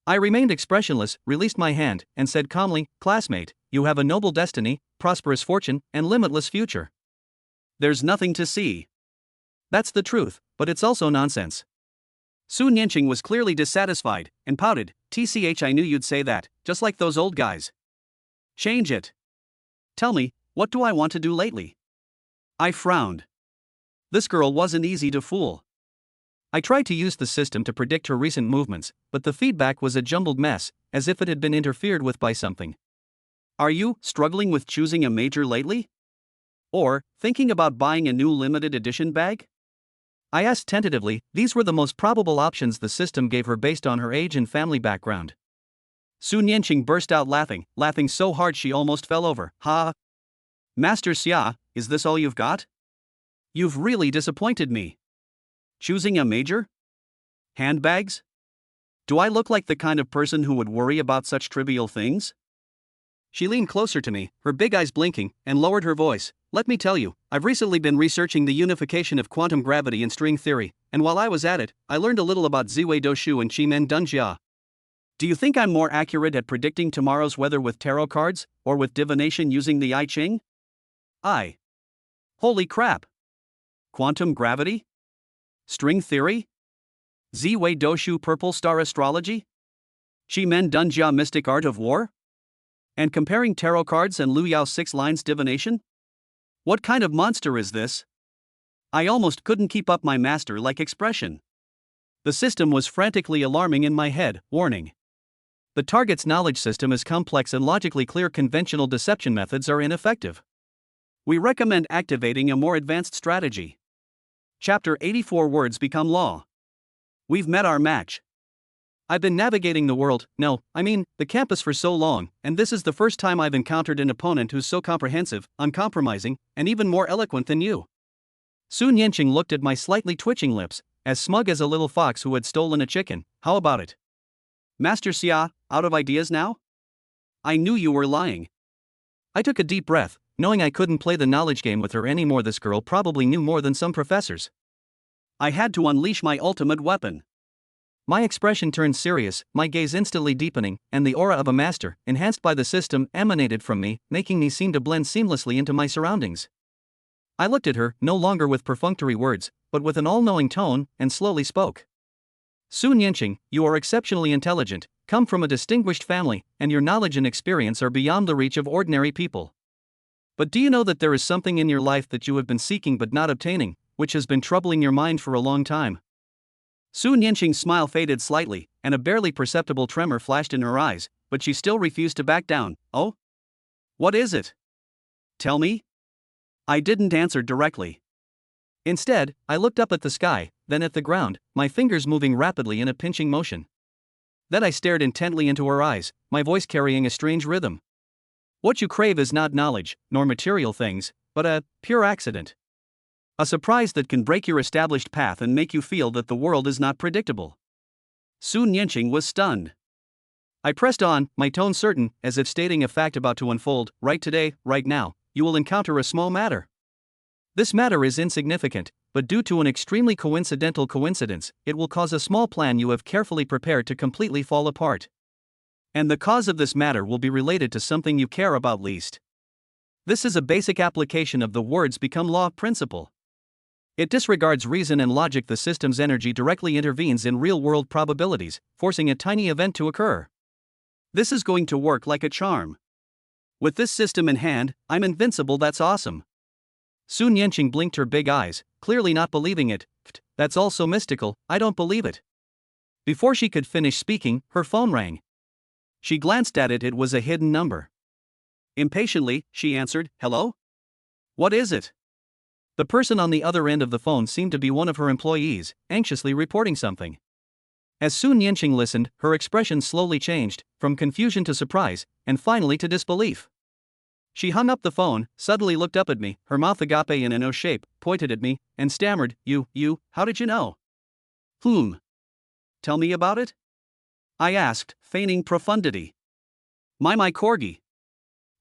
I remained expressionless, released my hand, and said calmly, "Classmate, you have a noble destiny, prosperous fortune, and limitless future. There's nothing to see." That's the truth, but it's also nonsense. Su Nianqing was clearly dissatisfied, and pouted, "TCH, I knew you'd say that, just like those old guys. Change it. Tell me, what do I want to do lately?" I frowned. This girl wasn't easy to fool. I tried to use the system to predict her recent movements, but the feedback was a jumbled mess, as if it had been interfered with by something. Are you struggling with choosing a major lately? Or thinking about buying a new limited edition bag? I asked tentatively. These were the most probable options the system gave her based on her age and family background. Su Nianqing burst out laughing so hard she almost fell over. "Ha! Master Xia, is this all you've got? You've really disappointed me. Choosing a major? Handbags? Do I look like the kind of person who would worry about such trivial things?" She leaned closer to me, her big eyes blinking, and lowered her voice. "Let me tell you, I've recently been researching the unification of quantum gravity and string theory, and while I was at it, I learned a little about Ziwei Doshu and Qimen Dunjia. Do you think I'm more accurate at predicting tomorrow's weather with tarot cards, or with divination using the I Ching?" Holy crap! Quantum gravity? String theory? Ziwei Doshu purple star astrology? Qimen Dunjia mystic art of war? And comparing tarot cards and Lu Yao's 6 lines divination? What kind of monster is this? I almost couldn't keep up my master-like expression. The system was frantically alarming in my head, warning. The target's knowledge system is complex and logically clear. Conventional deception methods are ineffective. We recommend activating a more advanced strategy. Chapter 84 Words Become Law. We've met our match. I've been navigating the world, the campus for so long, and this is the first time I've encountered an opponent who's so comprehensive, uncompromising, and even more eloquent than you. Su Nianqing looked at my slightly twitching lips, as smug as a little fox who had stolen a chicken. "How about it? Master Xia, out of ideas now? I knew you were lying." I took a deep breath, knowing I couldn't play the knowledge game with her anymore. This girl probably knew more than some professors. I had to unleash my ultimate weapon. My expression turned serious, my gaze instantly deepening, and the aura of a master, enhanced by the system, emanated from me, making me seem to blend seamlessly into my surroundings. I looked at her, no longer with perfunctory words, but with an all-knowing tone, and slowly spoke. "Su Nianqing, you are exceptionally intelligent, come from a distinguished family, and your knowledge and experience are beyond the reach of ordinary people. But do you know that there is something in your life that you have been seeking but not obtaining, which has been troubling your mind for a long time?" Su Nianqing's smile faded slightly, and a barely perceptible tremor flashed in her eyes, but she still refused to back down. "Oh? What is it? Tell me?" I didn't answer directly. Instead, I looked up at the sky, then at the ground, my fingers moving rapidly in a pinching motion. Then I stared intently into her eyes, my voice carrying a strange rhythm. "What you crave is not knowledge, nor material things, but a pure accident. A surprise that can break your established path and make you feel that the world is not predictable." Su Nianqing was stunned. I pressed on, my tone certain, as if stating a fact about to unfold. "Right today, right now, you will encounter a small matter. This matter is insignificant, but due to an extremely coincidental coincidence, it will cause a small plan you have carefully prepared to completely fall apart. And the cause of this matter will be related to something you care about least. This is a basic application of the words become law principle. It disregards reason and logic. The system's energy directly intervenes in real-world probabilities, forcing a tiny event to occur. This is going to work like a charm. With this system in hand, I'm invincible. That's awesome." Su Nianqing blinked her big eyes, clearly not believing it. "That's all so mystical, I don't believe it." Before she could finish speaking, her phone rang. She glanced at it. It was a hidden number. Impatiently, she answered, "Hello? What is it?" The person on the other end of the phone seemed to be one of her employees, anxiously reporting something. As Su Nianqing listened, her expression slowly changed, from confusion to surprise, and finally to disbelief. She hung up the phone, suddenly looked up at me, her mouth agape in an O shape, pointed at me, and stammered, You, how did you know? Tell me about it? I asked, feigning profundity. My corgi.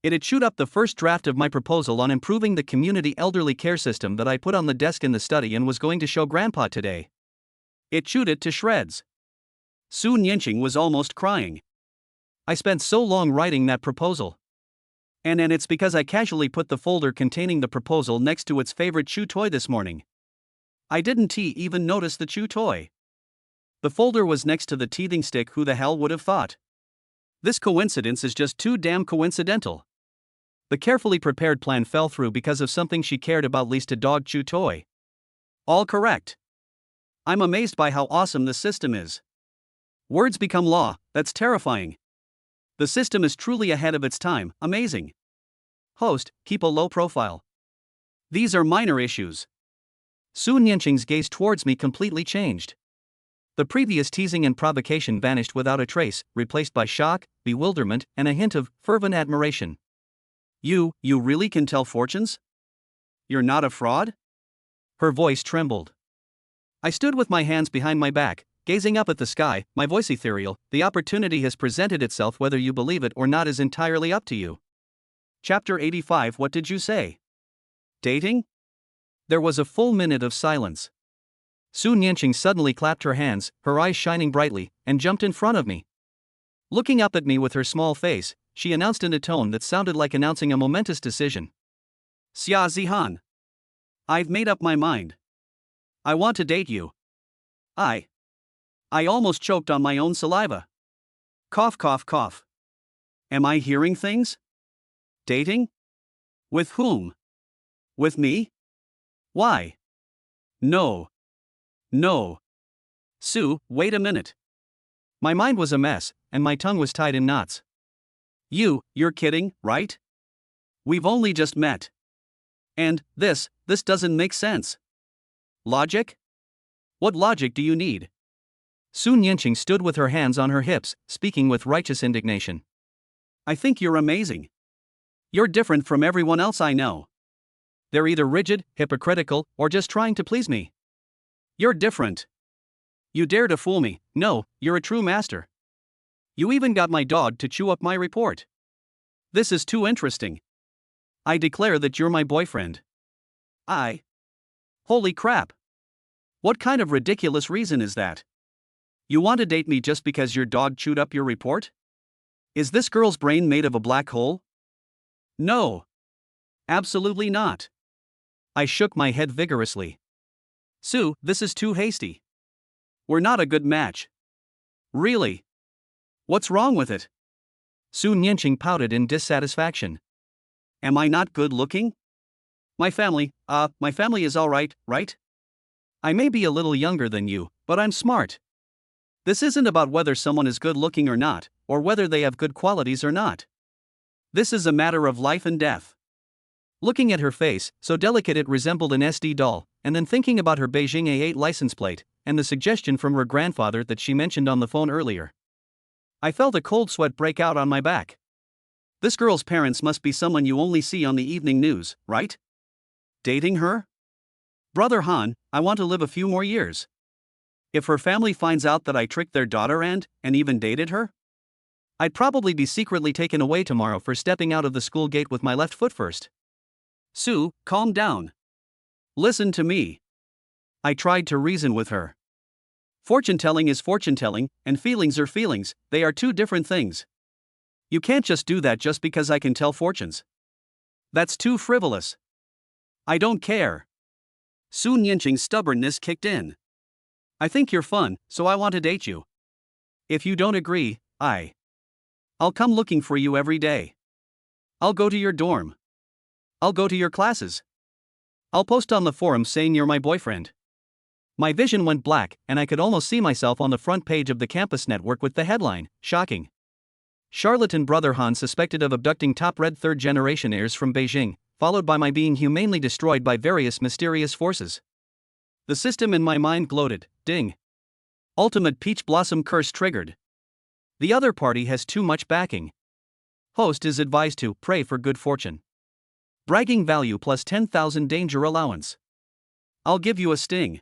It had chewed up the first draft of my proposal on improving the community elderly care system that I put on the desk in the study and was going to show Grandpa today. It chewed it to shreds. Su Nianqing was almost crying. I spent so long writing that proposal. And it's because I casually put the folder containing the proposal next to its favorite chew toy this morning. I didn't even notice the chew toy. The folder was next to the teething stick. Who the hell would have thought? This coincidence is just too damn coincidental. The carefully prepared plan fell through because of something she cared about, least a dog chew toy. All correct. I'm amazed by how awesome this system is. Words become law, that's terrifying. The system is truly ahead of its time, amazing. Host, keep a low profile. These are minor issues. Su Nianqing's gaze towards me completely changed. The previous teasing and provocation vanished without a trace, replaced by shock, bewilderment, and a hint of fervent admiration. You really can tell fortunes? You're not a fraud? Her voice trembled. I stood with my hands behind my back, gazing up at the sky, my voice ethereal. The opportunity has presented itself. Whether you believe it or not is entirely up to you. Chapter 85. What did you say? Dating? There was a full minute of silence. Su Nianqing suddenly clapped her hands, her eyes shining brightly, and jumped in front of me. Looking up at me with her small face, she announced in a tone that sounded like announcing a momentous decision. Xia Zihan. I've made up my mind. I want to date you. I almost choked on my own saliva. Cough, cough, cough. Am I hearing things? Dating? With whom? With me? Why? No. Su, wait a minute. My mind was a mess, and my tongue was tied in knots. You're kidding, right? We've only just met. And this doesn't make sense. Logic? What logic do you need? Su Nianqing stood with her hands on her hips, speaking with righteous indignation. I think you're amazing. You're different from everyone else I know. They're either rigid, hypocritical, or just trying to please me. You're different. You dare to fool me. No, you're a true master. You even got my dog to chew up my report. This is too interesting. I declare that you're my boyfriend. Holy crap. What kind of ridiculous reason is that? You want to date me just because your dog chewed up your report? Is this girl's brain made of a black hole? No. Absolutely not. I shook my head vigorously. Su, this is too hasty. We're not a good match. Really? What's wrong with it? Su Nianqing pouted in dissatisfaction. Am I not good looking? My family is alright, right? I may be a little younger than you, but I'm smart. This isn't about whether someone is good looking or not, or whether they have good qualities or not. This is a matter of life and death. Looking at her face, so delicate it resembled an SD doll, and then thinking about her Beijing A8 license plate, and the suggestion from her grandfather that she mentioned on the phone earlier. I felt a cold sweat break out on my back. This girl's parents must be someone you only see on the evening news, right? Dating her? Brother Han, I want to live a few more years. If her family finds out that I tricked their daughter and even dated her? I'd probably be secretly taken away tomorrow for stepping out of the school gate with my left foot first. Su, calm down. Listen to me. I tried to reason with her. Fortune-telling is fortune-telling, and feelings are feelings. They are two different things. You can't just do that just because I can tell fortunes. That's too frivolous. I don't care. Su Nianqing's stubbornness kicked in. I think you're fun, so I want to date you. If you don't agree, I'll come looking for you every day. I'll go to your dorm. I'll go to your classes. I'll post on the forum saying you're my boyfriend. My vision went black, and I could almost see myself on the front page of the campus network with the headline, "Shocking. Charlatan Brother Han suspected of abducting top red third-generation heirs from Beijing, followed by my being humanely destroyed by various mysterious forces." The system in my mind gloated, ding. Ultimate peach blossom curse triggered. The other party has too much backing. Host is advised to pray for good fortune. Bragging value plus 10,000 danger allowance. I'll give you a sting.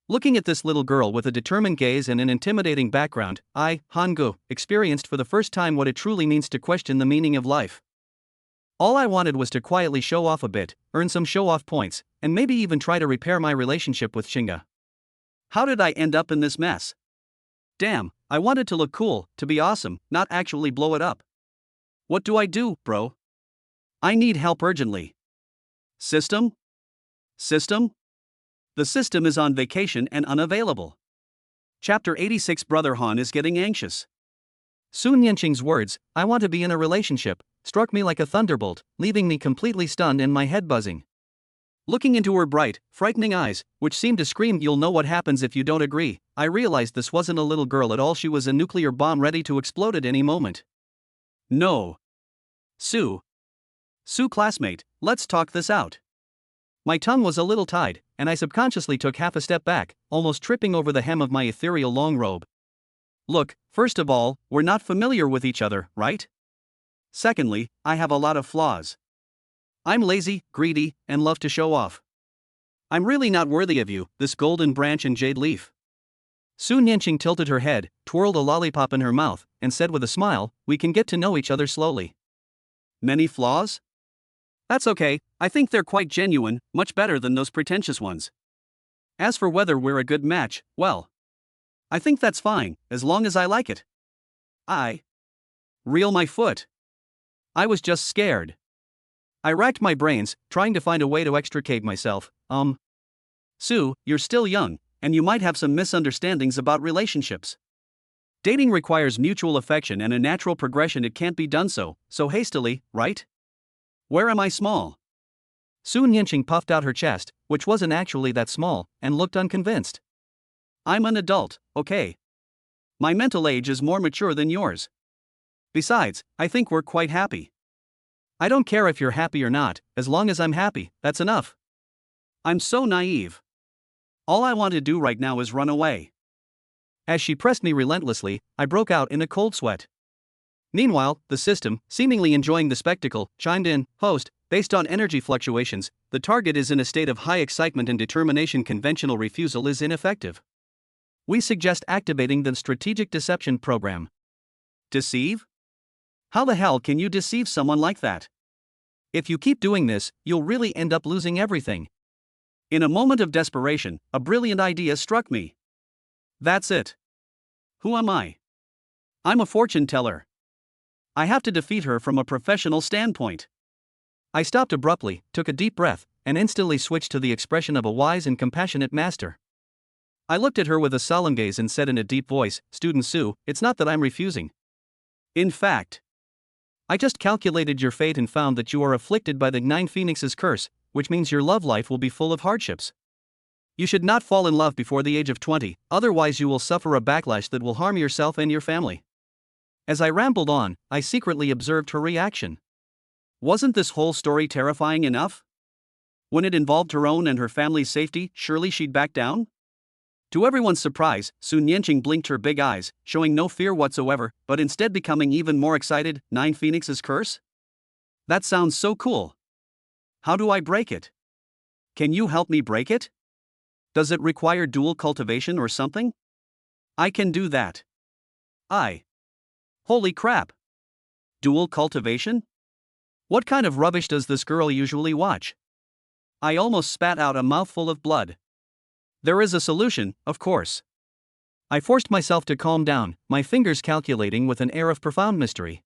Looking at this little girl with a determined gaze and an intimidating background, I, Hangu, experienced for the first time what it truly means to question the meaning of life. All I wanted was to quietly show off a bit, earn some show-off points, and maybe even try to repair my relationship with Shinga. How did I end up in this mess? Damn, I wanted to look cool, to be awesome, not actually blow it up. What do I do, bro? I need help urgently. System? System? The system is on vacation and unavailable. Chapter 86. Brother Han is getting anxious. Sun Yanqing's words, "I want to be in a relationship," struck me like a thunderbolt, leaving me completely stunned and my head buzzing. Looking into her bright, frightening eyes, which seemed to scream, "You'll know what happens if you don't agree," I realized this wasn't a little girl at all. She was a nuclear bomb ready to explode at any moment. No. Sue, classmate, let's talk this out. My tongue was a little tied, and I subconsciously took half a step back, almost tripping over the hem of my ethereal long robe. Look, first of all, we're not familiar with each other, right? Secondly, I have a lot of flaws. I'm lazy, greedy, and love to show off. I'm really not worthy of you, this golden branch and jade leaf. Sun Yanqing tilted her head, twirled a lollipop in her mouth, and said with a smile, "We can get to know each other slowly." Many flaws? That's okay, I think they're quite genuine, much better than those pretentious ones. As for whether we're a good match, well, I think that's fine, as long as I like it. I reel my foot. I was just scared. I racked my brains, trying to find a way to extricate myself. Sue, you're still young, and you might have some misunderstandings about relationships. Dating requires mutual affection and a natural progression. It can't be done so hastily, right? Where am I small? Sun Yanqing puffed out her chest, which wasn't actually that small, and looked unconvinced. I'm an adult, okay? My mental age is more mature than yours. Besides, I think we're quite happy. I don't care if you're happy or not, as long as I'm happy, that's enough. I'm so naive. All I want to do right now is run away. As she pressed me relentlessly, I broke out in a cold sweat. Meanwhile, the system, seemingly enjoying the spectacle, chimed in, "Host, based on energy fluctuations, the target is in a state of high excitement and determination. Conventional refusal is ineffective. We suggest activating the strategic deception program." Deceive? How the hell can you deceive someone like that? If you keep doing this, you'll really end up losing everything. In a moment of desperation, a brilliant idea struck me. That's it. Who am I? I'm a fortune teller. I have to defeat her from a professional standpoint. I stopped abruptly, took a deep breath, and instantly switched to the expression of a wise and compassionate master. I looked at her with a solemn gaze and said in a deep voice, "Student Sue, it's not that I'm refusing. In fact, I just calculated your fate and found that you are afflicted by the 9 Phoenixes curse, which means your love life will be full of hardships. You should not fall in love before the age of 20, otherwise you will suffer a backlash that will harm yourself and your family." As I rambled on, I secretly observed her reaction. Wasn't this whole story terrifying enough? When it involved her own and her family's safety, surely she'd back down? To everyone's surprise, Sun Yanqing blinked her big eyes, showing no fear whatsoever, but instead becoming even more excited. 9 Phoenixes curse? That sounds so cool. How do I break it? Can you help me break it? Does it require dual cultivation or something? I can do that. Holy crap! Dual cultivation? What kind of rubbish does this girl usually watch? I almost spat out a mouthful of blood. There is a solution, of course. I forced myself to calm down, my fingers calculating with an air of profound mystery.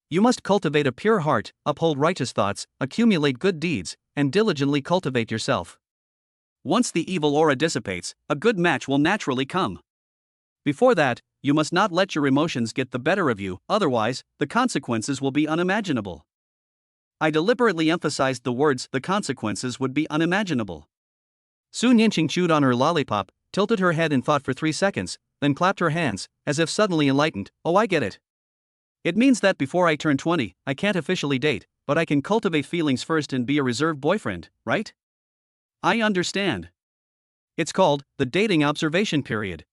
You must cultivate a pure heart, uphold righteous thoughts, accumulate good deeds, and diligently cultivate yourself. Once the evil aura dissipates, a good match will naturally come. Before that, you must not let your emotions get the better of you, otherwise, the consequences will be unimaginable. I deliberately emphasized the words "the consequences would be unimaginable." Sun Yanqing chewed on her lollipop, tilted her head in thought for 3 seconds, then clapped her hands, as if suddenly enlightened. "Oh, I get it. It means that before I turn 20, I can't officially date, but I can cultivate feelings first and be a reserved boyfriend, right? I understand. It's called the dating observation period."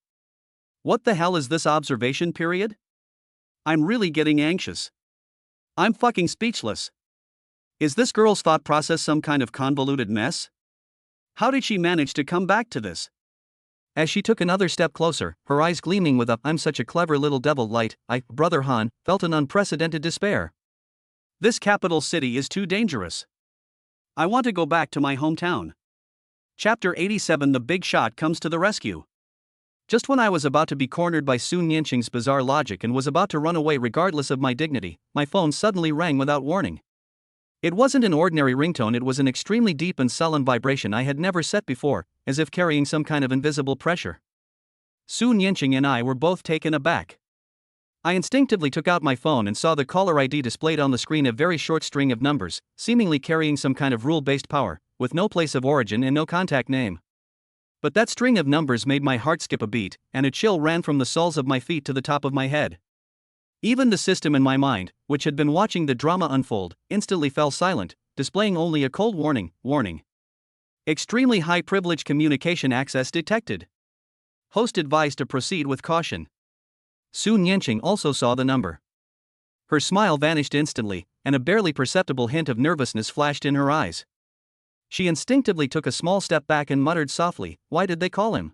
What the hell is this observation period? I'm really getting anxious. I'm fucking speechless. Is this girl's thought process some kind of convoluted mess? How did she manage to come back to this? As she took another step closer, her eyes gleaming with a "I'm such a clever little devil" light, Brother Han, felt an unprecedented despair. This capital city is too dangerous. I want to go back to my hometown. Chapter 87. The big shot comes to the rescue. Just when I was about to be cornered by Su Nianqing's bizarre logic and was about to run away regardless of my dignity, my phone suddenly rang without warning. It wasn't an ordinary ringtone, it was an extremely deep and sullen vibration I had never set before, as if carrying some kind of invisible pressure. Su Nianqing and I were both taken aback. I instinctively took out my phone and saw the caller ID displayed on the screen, a very short string of numbers, seemingly carrying some kind of rule-based power, with no place of origin and no contact name. But that string of numbers made my heart skip a beat, and a chill ran from the soles of my feet to the top of my head. Even the system in my mind, which had been watching the drama unfold, instantly fell silent, displaying only a cold warning. Extremely high privilege communication access detected. Host advised to proceed with caution. Su Nianqing also saw the number. Her smile vanished instantly, and a barely perceptible hint of nervousness flashed in her eyes. She instinctively took a small step back and muttered softly, "Why did they call him?"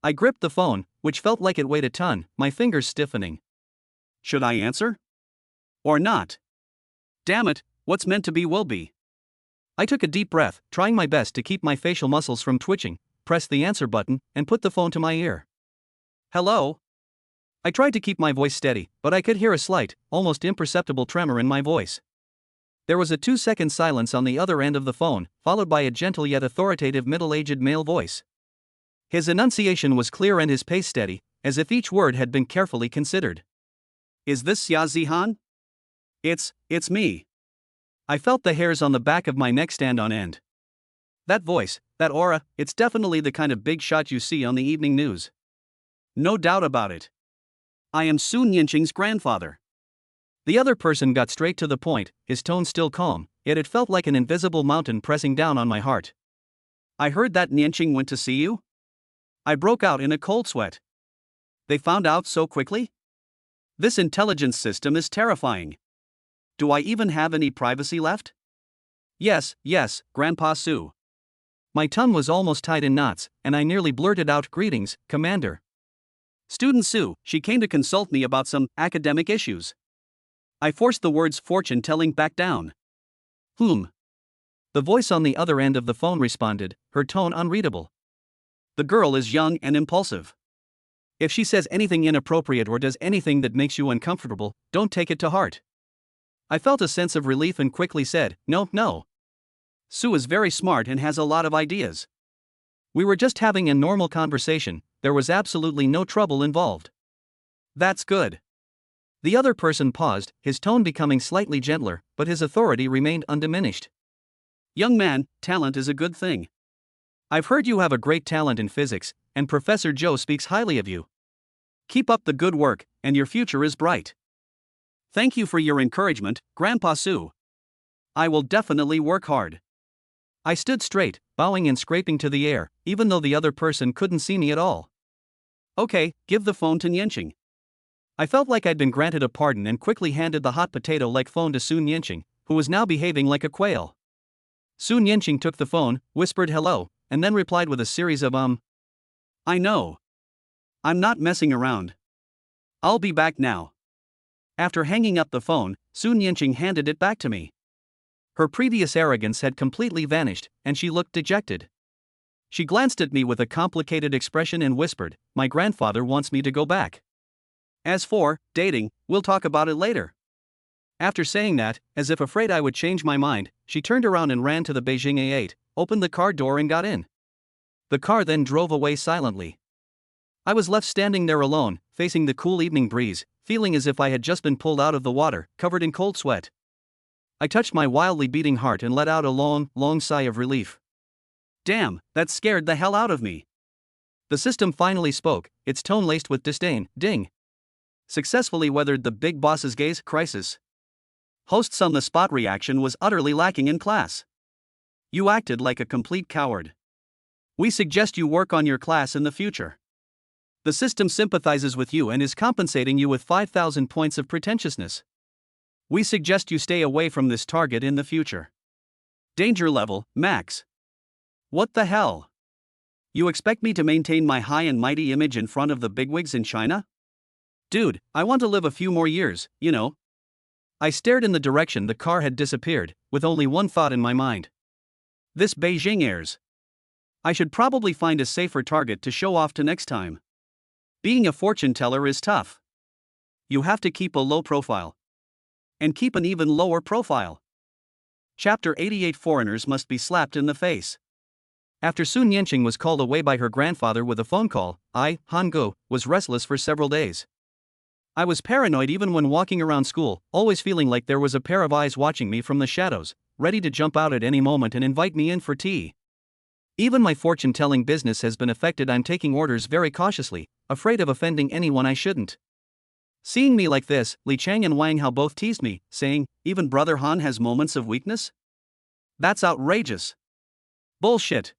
I gripped the phone, which felt like it weighed a ton, my fingers stiffening. Should I answer? Or not? Damn it, what's meant to be will be. I took a deep breath, trying my best to keep my facial muscles from twitching, pressed the answer button, and put the phone to my ear. Hello? I tried to keep my voice steady, but I could hear a slight, almost imperceptible tremor in my voice. There was a 2-second silence on the other end of the phone, followed by a gentle yet authoritative middle-aged male voice. His enunciation was clear and his pace steady, as if each word had been carefully considered. Is this Xia Zihan? It's me. I felt the hairs on the back of my neck stand on end. That voice, that aura, it's definitely the kind of big shot you see on the evening news. No doubt about it. I am Su Nianqing's grandfather. The other person got straight to the point, his tone still calm, yet it felt like an invisible mountain pressing down on my heart. I heard that Nianqing went to see you? I broke out in a cold sweat. They found out so quickly? This intelligence system is terrifying. Do I even have any privacy left? Yes, Grandpa Su. My tongue was almost tied in knots, and I nearly blurted out, "Greetings, Commander." Student Su, she came to consult me about some academic issues. I forced the words fortune-telling back down. The voice on the other end of the phone responded, her tone unreadable. The girl is young and impulsive. If she says anything inappropriate or does anything that makes you uncomfortable, don't take it to heart. I felt a sense of relief and quickly said, No. Su is very smart and has a lot of ideas. We were just having a normal conversation, there was absolutely no trouble involved. That's good. The other person paused, his tone becoming slightly gentler, but his authority remained undiminished. Young man, talent is a good thing. I've heard you have a great talent in physics, and Professor Joe speaks highly of you. Keep up the good work, and your future is bright. Thank you for your encouragement, Grandpa Su. I will definitely work hard. I stood straight, bowing and scraping to the air, even though the other person couldn't see me at all. Okay, give the phone to Nianqing. I felt like I'd been granted a pardon and quickly handed the hot potato-like phone to Su Nianqing, who was now behaving like a quail. Su Nianqing took the phone, whispered hello, and then replied with a series of I know. I'm not messing around. I'll be back now. After hanging up the phone, Su Nianqing handed it back to me. Her previous arrogance had completely vanished, and she looked dejected. She glanced at me with a complicated expression and whispered, "My grandfather wants me to go back. As for dating, we'll talk about it later." After saying that, as if afraid I would change my mind, she turned around and ran to the Beijing A8, opened the car door and got in. The car then drove away silently. I was left standing there alone, facing the cool evening breeze, feeling as if I had just been pulled out of the water, covered in cold sweat. I touched my wildly beating heart and let out a long sigh of relief. Damn, that scared the hell out of me. The system finally spoke, its tone laced with disdain. Ding. Successfully weathered the big boss's gaze crisis. Host's on the spot reaction was utterly lacking in class. You acted like a complete coward. We suggest you work on your class in the future. The system sympathizes with you and is compensating you with 5,000 points of pretentiousness. We suggest you stay away from this target in the future. Danger level, max. What the hell? You expect me to maintain my high and mighty image in front of the bigwigs in China? Dude, I want to live a few more years, you know. I stared in the direction the car had disappeared, with only one thought in my mind. This Beijing airs. I should probably find a safer target to show off to next time. Being a fortune teller is tough. You have to keep a low profile. And keep an even lower profile. Chapter 88 Foreigners must be slapped in the face. After Sun Yanqing was called away by her grandfather with a phone call, Han Go, was restless for several days. I was paranoid even when walking around school, always feeling like there was a pair of eyes watching me from the shadows, ready to jump out at any moment and invite me in for tea. Even my fortune-telling business has been affected. I'm taking orders very cautiously, afraid of offending anyone I shouldn't. Seeing me like this, Li Chang and Wang Hao both teased me, saying, "Even Brother Han has moments of weakness? That's outrageous." Bullshit.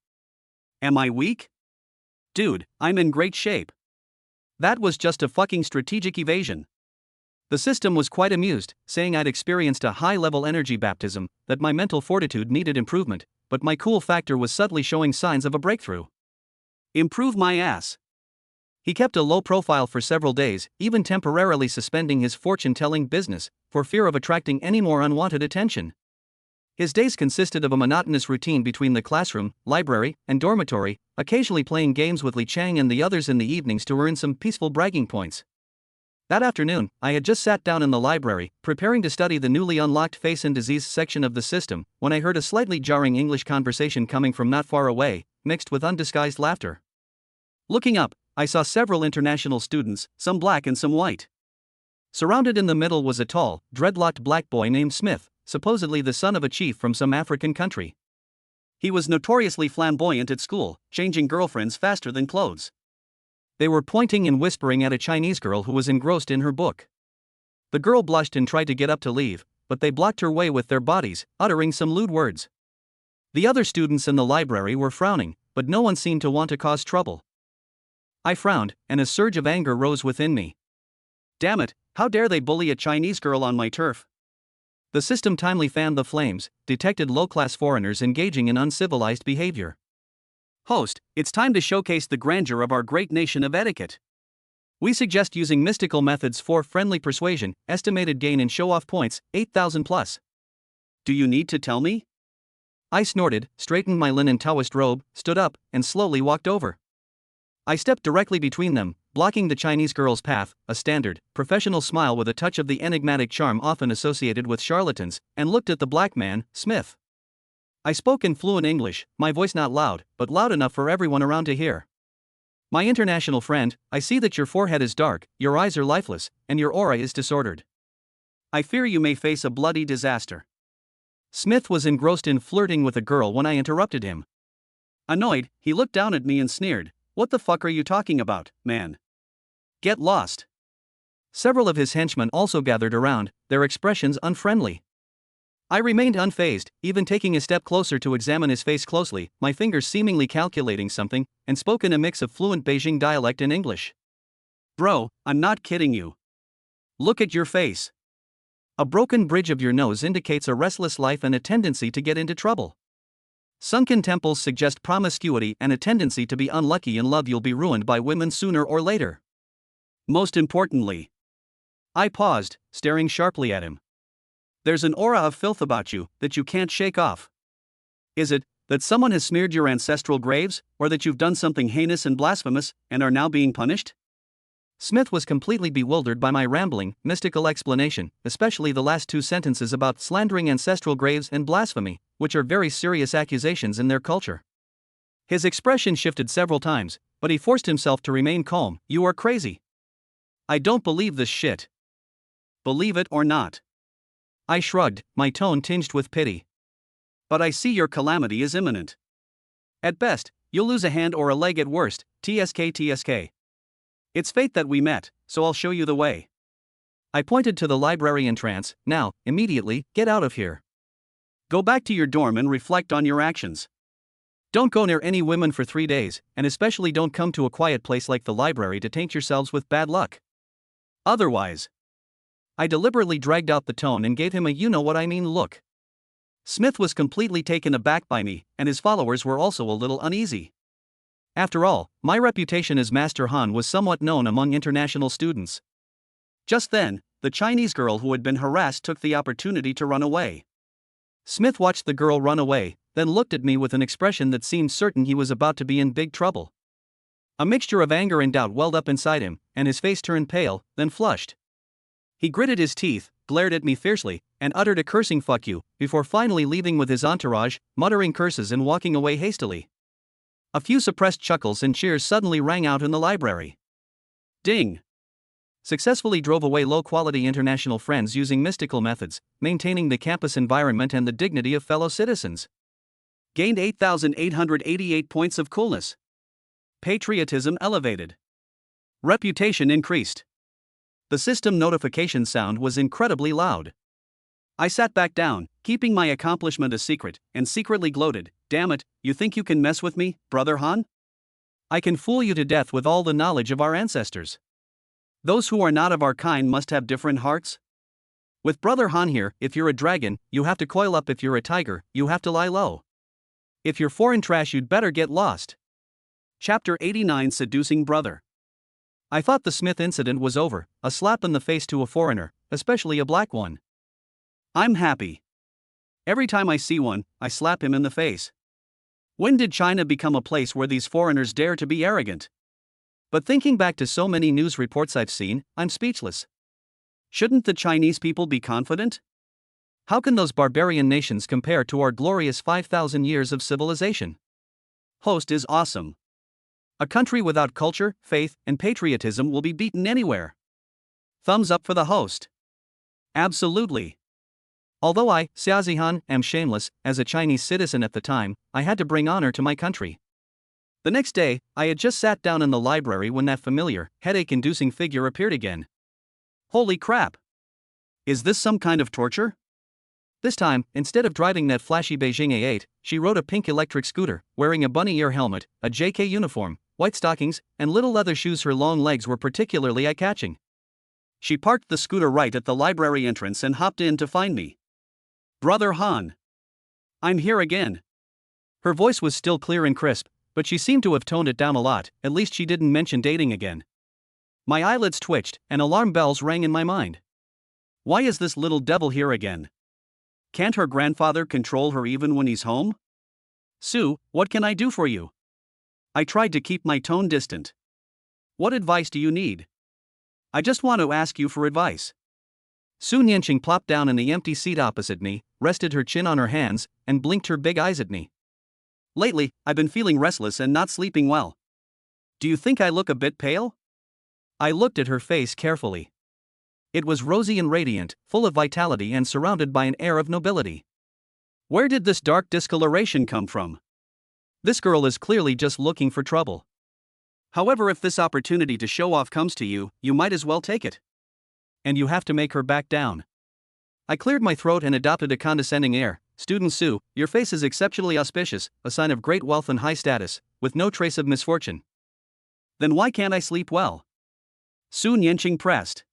Am I weak? Dude, I'm in great shape. That was just a fucking strategic evasion. The system was quite amused, saying I'd experienced a high-level energy baptism, that my mental fortitude needed improvement, but my cool factor was subtly showing signs of a breakthrough. Improve my ass. He kept a low profile for several days, even temporarily suspending his fortune-telling business, for fear of attracting any more unwanted attention. His days consisted of a monotonous routine between the classroom, library, and dormitory, occasionally playing games with Li Chang and the others in the evenings to earn some peaceful bragging points. That afternoon, I had just sat down in the library, preparing to study the newly unlocked face and disease section of the system, when I heard a slightly jarring English conversation coming from not far away, mixed with undisguised laughter. Looking up, I saw several international students, some black and some white. Surrounded in the middle was a tall, dreadlocked black boy named Smith, supposedly the son of a chief from some African country. He was notoriously flamboyant at school, changing girlfriends faster than clothes. They were pointing and whispering at a Chinese girl who was engrossed in her book. The girl blushed and tried to get up to leave, but they blocked her way with their bodies, uttering some lewd words. The other students in the library were frowning, but no one seemed to want to cause trouble. I frowned, and a surge of anger rose within me. Damn it, how dare they bully a Chinese girl on my turf? The system timely fanned the flames, detected low-class foreigners engaging in uncivilized behavior. Host, it's time to showcase the grandeur of our great nation of etiquette. We suggest using mystical methods for friendly persuasion, estimated gain in show-off points, 8,000 plus. Do you need to tell me? I snorted, straightened my linen Taoist robe, stood up, and slowly walked over. I stepped directly between them, blocking the Chinese girl's path, a standard, professional smile with a touch of the enigmatic charm often associated with charlatans, and looked at the black man, Smith. I spoke in fluent English, my voice not loud, but loud enough for everyone around to hear. My international friend, I see that your forehead is dark, your eyes are lifeless, and your aura is disordered. I fear you may face a bloody disaster. Smith was engrossed in flirting with a girl when I interrupted him. Annoyed, he looked down at me and sneered, "What the fuck are you talking about, man? Get lost." Several of his henchmen also gathered around, their expressions unfriendly. I remained unfazed, even taking a step closer to examine his face closely, my fingers seemingly calculating something, and spoke in a mix of fluent Beijing dialect and English. "Bro, I'm not kidding you. Look at your face. A broken bridge of your nose indicates a restless life and a tendency to get into trouble. Sunken temples suggest promiscuity and a tendency to be unlucky in love. You'll be ruined by women sooner or later. Most importantly." I paused, staring sharply at him. "There's an aura of filth about you that you can't shake off. Is it that someone has smeared your ancestral graves, or that you've done something heinous and blasphemous and are now being punished?" Smith was completely bewildered by my rambling, mystical explanation, especially the last two sentences about slandering ancestral graves and blasphemy, which are very serious accusations in their culture. His expression shifted several times, but he forced himself to remain calm. "You are crazy. I don't believe this shit. Believe it or not." I shrugged, my tone tinged with pity. "But I see your calamity is imminent. At best, you'll lose a hand or a leg at worst, TSK. It's fate that we met, so I'll show you the way." I pointed to the library entrance. "Now, immediately, get out of here. Go back to your dorm and reflect on your actions. Don't go near any women for 3 days, and especially don't come to a quiet place like the library to taint yourselves with bad luck. Otherwise, I deliberately dragged out the tone and gave him a you-know-what-I-mean look. Smith was completely taken aback by me, and his followers were also a little uneasy. After all, my reputation as Master Han was somewhat known among international students. Just then, the Chinese girl who had been harassed took the opportunity to run away. Smith watched the girl run away, then looked at me with an expression that seemed certain he was about to be in big trouble. A mixture of anger and doubt welled up inside him, and his face turned pale, then flushed. He gritted his teeth, glared at me fiercely, and uttered a cursing "fuck you," before finally leaving with his entourage, muttering curses and walking away hastily. A few suppressed chuckles and cheers suddenly rang out in the library. Ding! Successfully drove away low-quality international friends using mystical methods, maintaining the campus environment and the dignity of fellow citizens. Gained 8,888 points of coolness. Patriotism elevated. Reputation increased. The system notification sound was incredibly loud. I sat back down, keeping my accomplishment a secret, and secretly gloated, "Damn it, you think you can mess with me, Brother Han? I can fool you to death with all the knowledge of our ancestors. Those who are not of our kind must have different hearts. With Brother Han here, if you're a dragon, you have to coil up. If you're a tiger, you have to lie low. If you're foreign trash, you'd better get lost." Chapter 89: Seducing Brother. I thought the Smith incident was over, a slap in the face to a foreigner, especially a black one. I'm happy. Every time I see one, I slap him in the face. When did China become a place where these foreigners dare to be arrogant? But thinking back to so many news reports I've seen, I'm speechless. Shouldn't the Chinese people be confident? How can those barbarian nations compare to our glorious 5,000 years of civilization? Host is awesome. A country without culture, faith, and patriotism will be beaten anywhere. Thumbs up for the host. Absolutely. Although I, Xiaozihan, am shameless, as a Chinese citizen at the time, I had to bring honor to my country. The next day, I had just sat down in the library when that familiar, headache-inducing figure appeared again. Holy crap! Is this some kind of torture? This time, instead of driving that flashy Beijing A8, she rode a pink electric scooter, wearing a bunny ear helmet, a JK uniform, white stockings, and little leather shoes. Her long legs were particularly eye-catching. She parked the scooter right at the library entrance and hopped in to find me. "Brother Han. I'm here again." Her voice was still clear and crisp, but she seemed to have toned it down a lot. At least she didn't mention dating again. My eyelids twitched, and alarm bells rang in my mind. Why is this little devil here again? Can't her grandfather control her even when he's home? "Sue, what can I do for you?" I tried to keep my tone distant. "What advice do you need?" "I just want to ask you for advice." Su Nianqing plopped down in the empty seat opposite me, rested her chin on her hands, and blinked her big eyes at me. "Lately, I've been feeling restless and not sleeping well. Do you think I look a bit pale?" I looked at her face carefully. It was rosy and radiant, full of vitality and surrounded by an air of nobility. Where did this dark discoloration come from? This girl is clearly just looking for trouble. However, if this opportunity to show off comes to you, you might as well take it. And you have to make her back down. I cleared my throat and adopted a condescending air. "Student Sue, your face is exceptionally auspicious, a sign of great wealth and high status, with no trace of misfortune." "Then why can't I sleep well?" Su Nianqing pressed.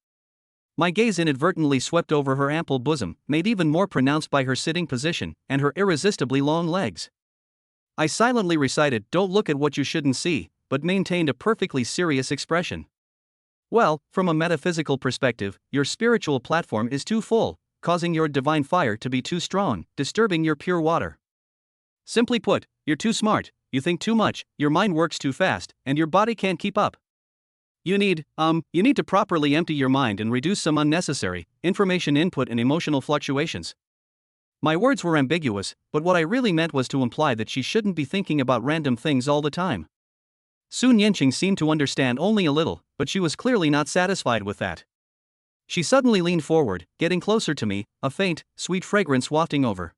My gaze inadvertently swept over her ample bosom, made even more pronounced by her sitting position, and her irresistibly long legs. I silently recited, "Don't look at what you shouldn't see," but maintained a perfectly serious expression. "Well, from a metaphysical perspective, your spiritual platform is too full, causing your divine fire to be too strong, disturbing your pure water. Simply put, you're too smart, you think too much, your mind works too fast, and your body can't keep up. You need to properly empty your mind and reduce some unnecessary information input and emotional fluctuations." My words were ambiguous, but what I really meant was to imply that she shouldn't be thinking about random things all the time. Su Nianqing seemed to understand only a little, but she was clearly not satisfied with that. She suddenly leaned forward, getting closer to me, a faint, sweet fragrance wafting over.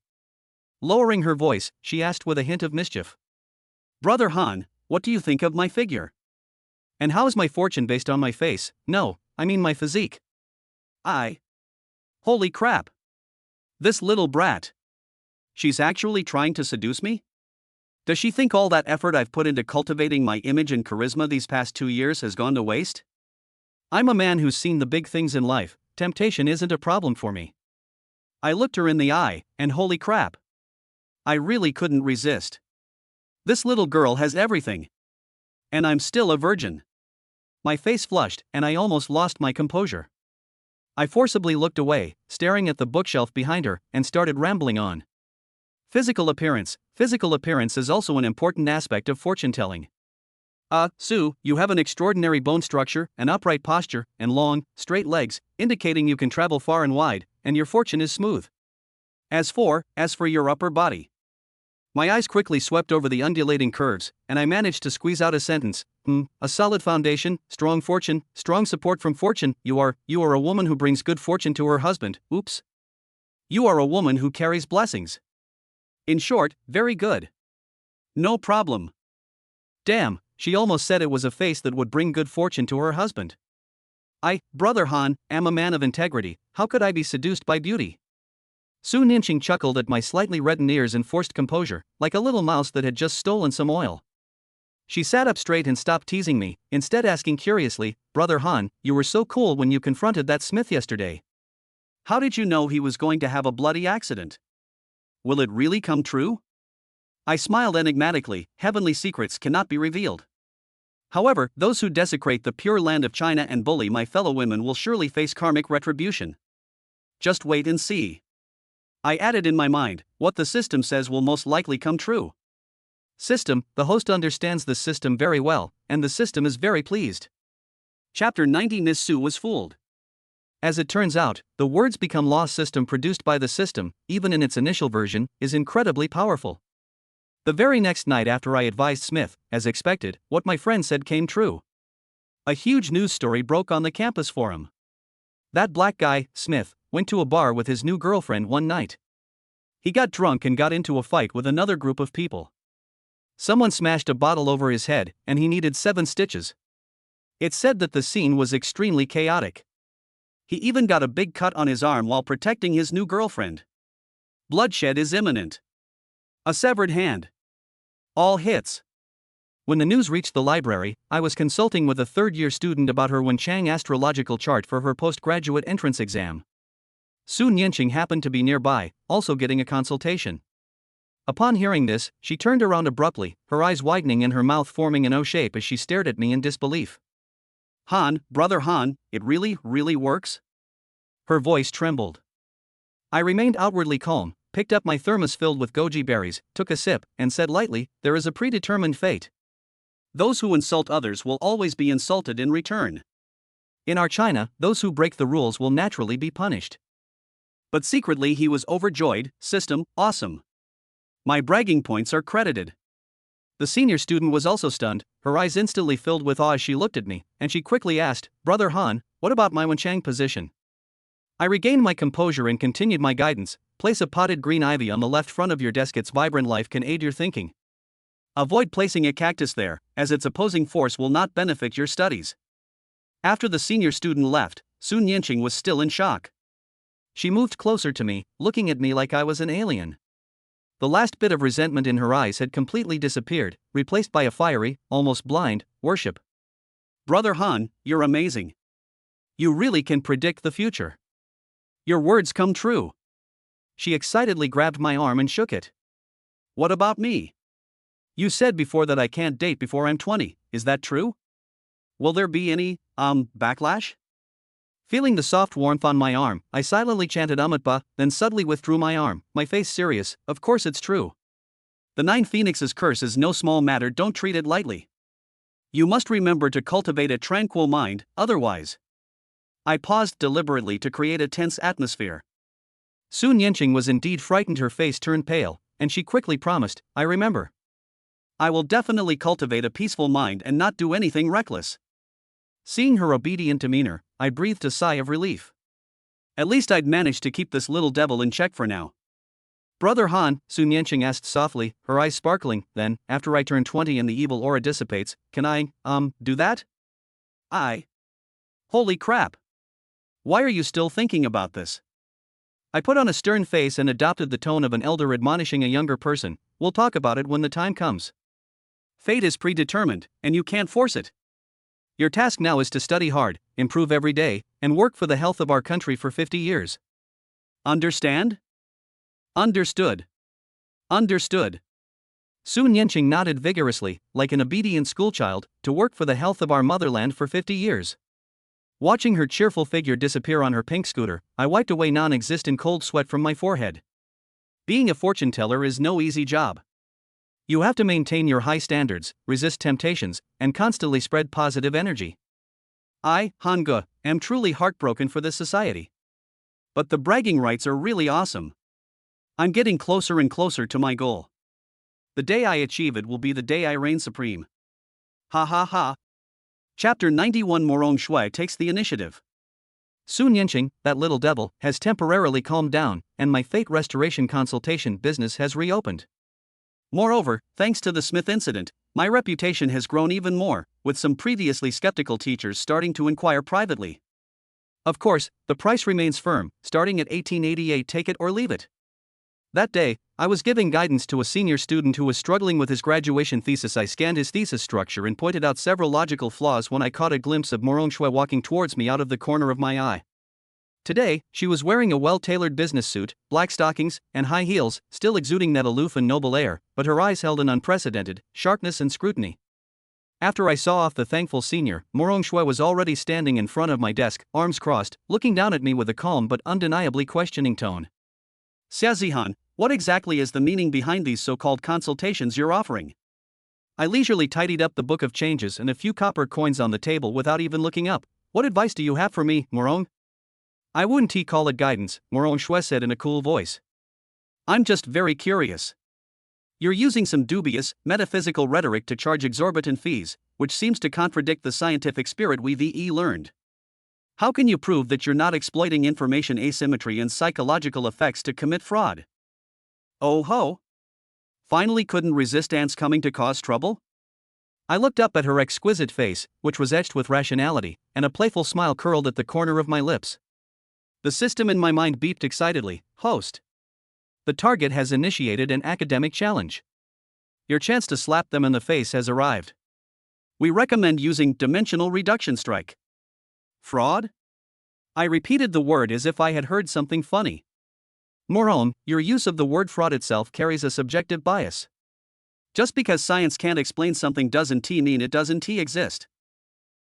Lowering her voice, she asked with a hint of mischief, "Brother Han, what do you think of my figure? And how is my fortune based on my face? No, I mean my physique." Holy crap! This little brat. She's actually trying to seduce me? Does she think all that effort I've put into cultivating my image and charisma these past 2 years has gone to waste? I'm a man who's seen the big things in life, temptation isn't a problem for me. I looked her in the eye, and holy crap. I really couldn't resist. This little girl has everything. And I'm still a virgin. My face flushed, and I almost lost my composure. I forcibly looked away, staring at the bookshelf behind her, and started rambling on. Physical appearance is also an important aspect of fortune-telling. Sue, you have an extraordinary bone structure, an upright posture, and long, straight legs, indicating you can travel far and wide, and your fortune is smooth. As for your upper body. My eyes quickly swept over the undulating curves, and I managed to squeeze out a sentence. A solid foundation, strong fortune, strong support from fortune. You are a woman who brings good fortune to her husband. Oops. You are a woman who carries blessings. In short, very good. No problem. Damn, she almost said it was a face that would bring good fortune to her husband. I, Brother Han, am a man of integrity. How could I be seduced by beauty? Su Ninqing chuckled at my slightly reddened ears and forced composure, like a little mouse that had just stolen some oil. She sat up straight and stopped teasing me, instead asking curiously, Brother Han, you were so cool when you confronted that Smith yesterday. How did you know he was going to have a bloody accident? Will it really come true? I smiled enigmatically. Heavenly secrets cannot be revealed. However, those who desecrate the pure land of China and bully my fellow women will surely face karmic retribution. Just wait and see. I added in my mind, what the system says will most likely come true. System, the host understands the system very well, and the system is very pleased. Chapter 90. Miss Su was fooled. As it turns out, the words become law system produced by the system, even in its initial version, is incredibly powerful. The very next night after I advised Smith, as expected, what my friend said came true. A huge news story broke on the campus forum. That black guy, Smith, went to a bar with his new girlfriend one night. He got drunk and got into a fight with another group of people. Someone smashed a bottle over his head, and he needed 7 stitches. It's said that the scene was extremely chaotic. He even got a big cut on his arm while protecting his new girlfriend. Bloodshed is imminent. A severed hand. All hits. When the news reached the library, I was consulting with a third-year student about her Wenchang astrological chart for her postgraduate entrance exam. Su Nianqing happened to be nearby, also getting a consultation. Upon hearing this, she turned around abruptly, her eyes widening and her mouth forming an O shape as she stared at me in disbelief. Han, Brother Han, it really works? Her voice trembled. I remained outwardly calm, picked up my thermos filled with goji berries, took a sip, and said lightly, there is a predetermined fate. Those who insult others will always be insulted in return. In our China, those who break the rules will naturally be punished. But secretly he was overjoyed. System, awesome. My bragging points are credited. The senior student was also stunned, her eyes instantly filled with awe as she looked at me, and she quickly asked, Brother Han, what about my Wenchang position? I regained my composure and continued my guidance. Place a potted green ivy on the left front of your desk. Its vibrant life can aid your thinking. Avoid placing a cactus there, as its opposing force will not benefit your studies. After the senior student left, Su Nianqing was still in shock. She moved closer to me, looking at me like I was an alien. The last bit of resentment in her eyes had completely disappeared, replaced by a fiery, almost blind, worship. Brother Han, you're amazing. You really can predict the future. Your words come true. She excitedly grabbed my arm and shook it. What about me? You said before that I can't date before I'm 20, is that true? Will there be any, backlash? Feeling the soft warmth on my arm, I silently chanted Umatba, then suddenly withdrew my arm, my face serious. Of course it's true. The 9 Phoenixes curse is no small matter, don't treat it lightly. You must remember to cultivate a tranquil mind, otherwise. I paused deliberately to create a tense atmosphere. Su Nianqing was indeed frightened, her face turned pale, and she quickly promised, I remember. I will definitely cultivate a peaceful mind and not do anything reckless. Seeing her obedient demeanor, I breathed a sigh of relief. At least I'd managed to keep this little devil in check for now. Brother Han, Su Nianqing asked softly, her eyes sparkling, then, after I turn 20 and the evil aura dissipates, can I, do that? Holy crap. Why are you still thinking about this? I put on a stern face and adopted the tone of an elder admonishing a younger person. We'll talk about it when the time comes. Fate is predetermined, and you can't force it. Your task now is to study hard, improve every day, and work for the health of our country for 50 years. Understand? Understood. Understood. Sun Yenqing nodded vigorously, like an obedient schoolchild, to work for the health of our motherland for 50 years. Watching her cheerful figure disappear on her pink scooter, I wiped away non-existent cold sweat from my forehead. Being a fortune teller is no easy job. You have to maintain your high standards, resist temptations, and constantly spread positive energy. I, Han Ge, am truly heartbroken for this society. But the bragging rights are really awesome. I'm getting closer and closer to my goal. The day I achieve it will be the day I reign supreme. Ha ha ha. Chapter 91 Morong Shui takes the initiative. Sun Yenqing, that little devil, has temporarily calmed down, and my fate restoration consultation business has reopened. Moreover, thanks to the Smith incident, my reputation has grown even more, with some previously skeptical teachers starting to inquire privately. Of course, the price remains firm, starting at $1888, take it or leave it. That day, I was giving guidance to a senior student who was struggling with his graduation thesis. I scanned his thesis structure and pointed out several logical flaws when I caught a glimpse of Morong Shui walking towards me out of the corner of my eye. Today, she was wearing a well-tailored business suit, black stockings, and high heels, still exuding that aloof and noble air, but her eyes held an unprecedented sharpness and scrutiny. After I saw off the thankful senior, Morong Shui was already standing in front of my desk, arms crossed, looking down at me with a calm but undeniably questioning tone. Xiaozihan, what exactly is the meaning behind these so-called consultations you're offering? I leisurely tidied up the book of changes and a few copper coins on the table without even looking up. What advice do you have for me, Morong? I wouldn't call it guidance, Morong Shui said in a cool voice. I'm just very curious. You're using some dubious, metaphysical rhetoric to charge exorbitant fees, which seems to contradict the scientific spirit we've learned. How can you prove that you're not exploiting information asymmetry and psychological effects to commit fraud? Oh ho! Finally couldn't resist ants coming to cause trouble? I looked up at her exquisite face, which was etched with rationality, and a playful smile curled at the corner of my lips. The system in my mind beeped excitedly. Host. The target has initiated an academic challenge. Your chance to slap them in the face has arrived. We recommend using dimensional reduction strike. Fraud? I repeated the word as if I had heard something funny. Morong, your use of the word fraud itself carries a subjective bias. Just because science can't explain something doesn't mean it doesn't exist.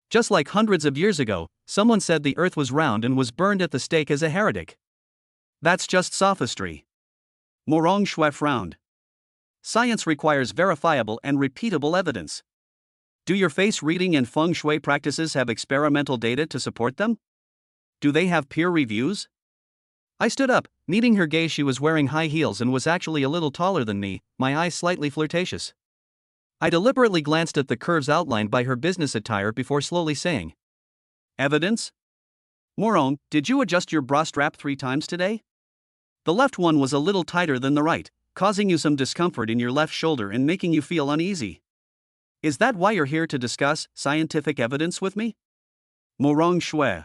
Just like hundreds of years ago, someone said the earth was round and was burned at the stake as a heretic. That's just sophistry. Morong Shui frowned. Science requires verifiable and repeatable evidence. Do your face reading and feng shui practices have experimental data to support them? Do they have peer reviews? I stood up, meeting her gaze. She was wearing high heels and was actually a little taller than me, my eyes slightly flirtatious. I deliberately glanced at the curves outlined by her business attire before slowly saying, Evidence? Morong, did you adjust your bra strap 3 times today? The left one was a little tighter than the right, causing you some discomfort in your left shoulder and making you feel uneasy. Is that why you're here to discuss scientific evidence with me? Morong Shui.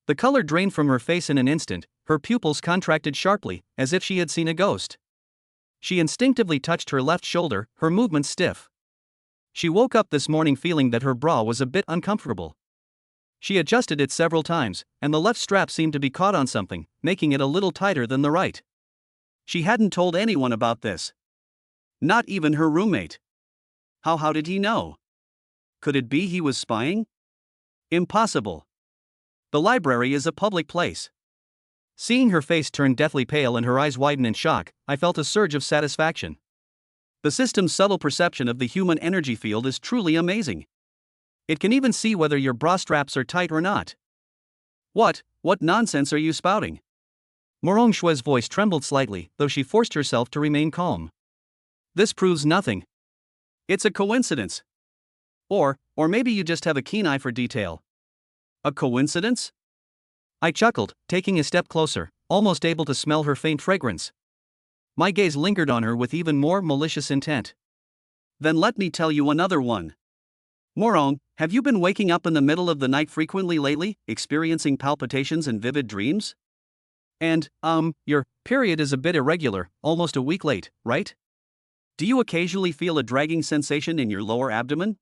The color drained from her face in an instant, her pupils contracted sharply, as if she had seen a ghost. She instinctively touched her left shoulder, her movements stiff. She woke up this morning feeling that her bra was a bit uncomfortable. She adjusted it several times, and the left strap seemed to be caught on something, making it a little tighter than the right. She hadn't told anyone about this. Not even her roommate. How did he know? Could it be he was spying? Impossible. The library is a public place. Seeing her face turn deathly pale and her eyes widen in shock, I felt a surge of satisfaction. The system's subtle perception of the human energy field is truly amazing. It can even see whether your bra straps are tight or not. What nonsense are you spouting? Morong Shui's voice trembled slightly, though she forced herself to remain calm. This proves nothing. It's a coincidence. Or maybe you just have a keen eye for detail. A coincidence? I chuckled, taking a step closer, almost able to smell her faint fragrance. My gaze lingered on her with even more malicious intent. Then let me tell you another one. Morong, have you been waking up in the middle of the night frequently lately, experiencing palpitations and vivid dreams? And, your period is a bit irregular, almost a week late, right? Do you occasionally feel a dragging sensation in your lower abdomen?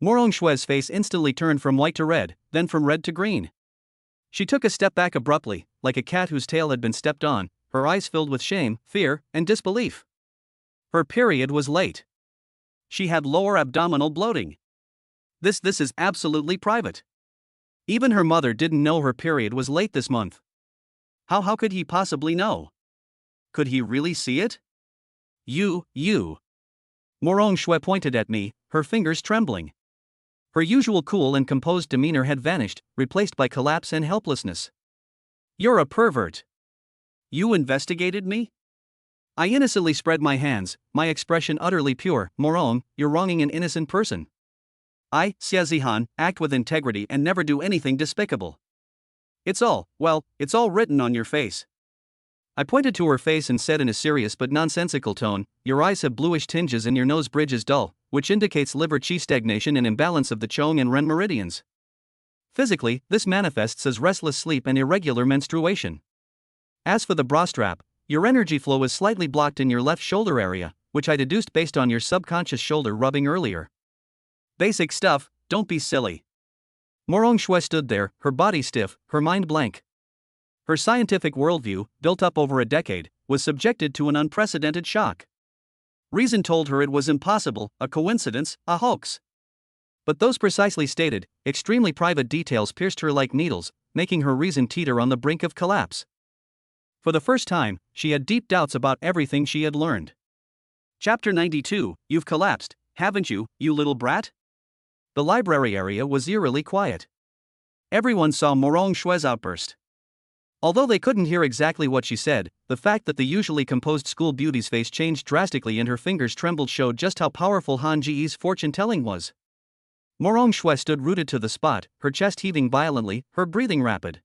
Morong Shue's face instantly turned from white to red, then from red to green. She took a step back abruptly, like a cat whose tail had been stepped on, her eyes filled with shame, fear, and disbelief. Her period was late. She had lower abdominal bloating. This is absolutely private. Even her mother didn't know her period was late this month. How could he possibly know? Could he really see it? You. Morong Shue pointed at me, her fingers trembling. Her usual cool and composed demeanor had vanished, replaced by collapse and helplessness. You're a pervert. You investigated me? I innocently spread my hands, my expression utterly pure. Morong, you're wronging an innocent person. I, Xia Zihan, act with integrity and never do anything despicable. It's all written on your face. I pointed to her face and said in a serious but nonsensical tone, your eyes have bluish tinges and your nose bridge is dull, which indicates liver qi stagnation and imbalance of the Chong and Ren meridians. Physically, this manifests as restless sleep and irregular menstruation. As for the bra strap, your energy flow is slightly blocked in your left shoulder area, which I deduced based on your subconscious shoulder rubbing earlier. Basic stuff, don't be silly. Morong Shue stood there, her body stiff, her mind blank. Her scientific worldview, built up over a decade, was subjected to an unprecedented shock. Reason told her it was impossible, a coincidence, a hoax. But those precisely stated, extremely private details pierced her like needles, making her reason teeter on the brink of collapse. For the first time, she had deep doubts about everything she had learned. Chapter 92, You've collapsed, haven't you, you little brat? The library area was eerily quiet. Everyone saw Morong Shue's outburst. Although they couldn't hear exactly what she said, the fact that the usually composed school beauty's face changed drastically and her fingers trembled showed just how powerful Han Ji's fortune-telling was. Morong Shue stood rooted to the spot, her chest heaving violently, her breathing rapid.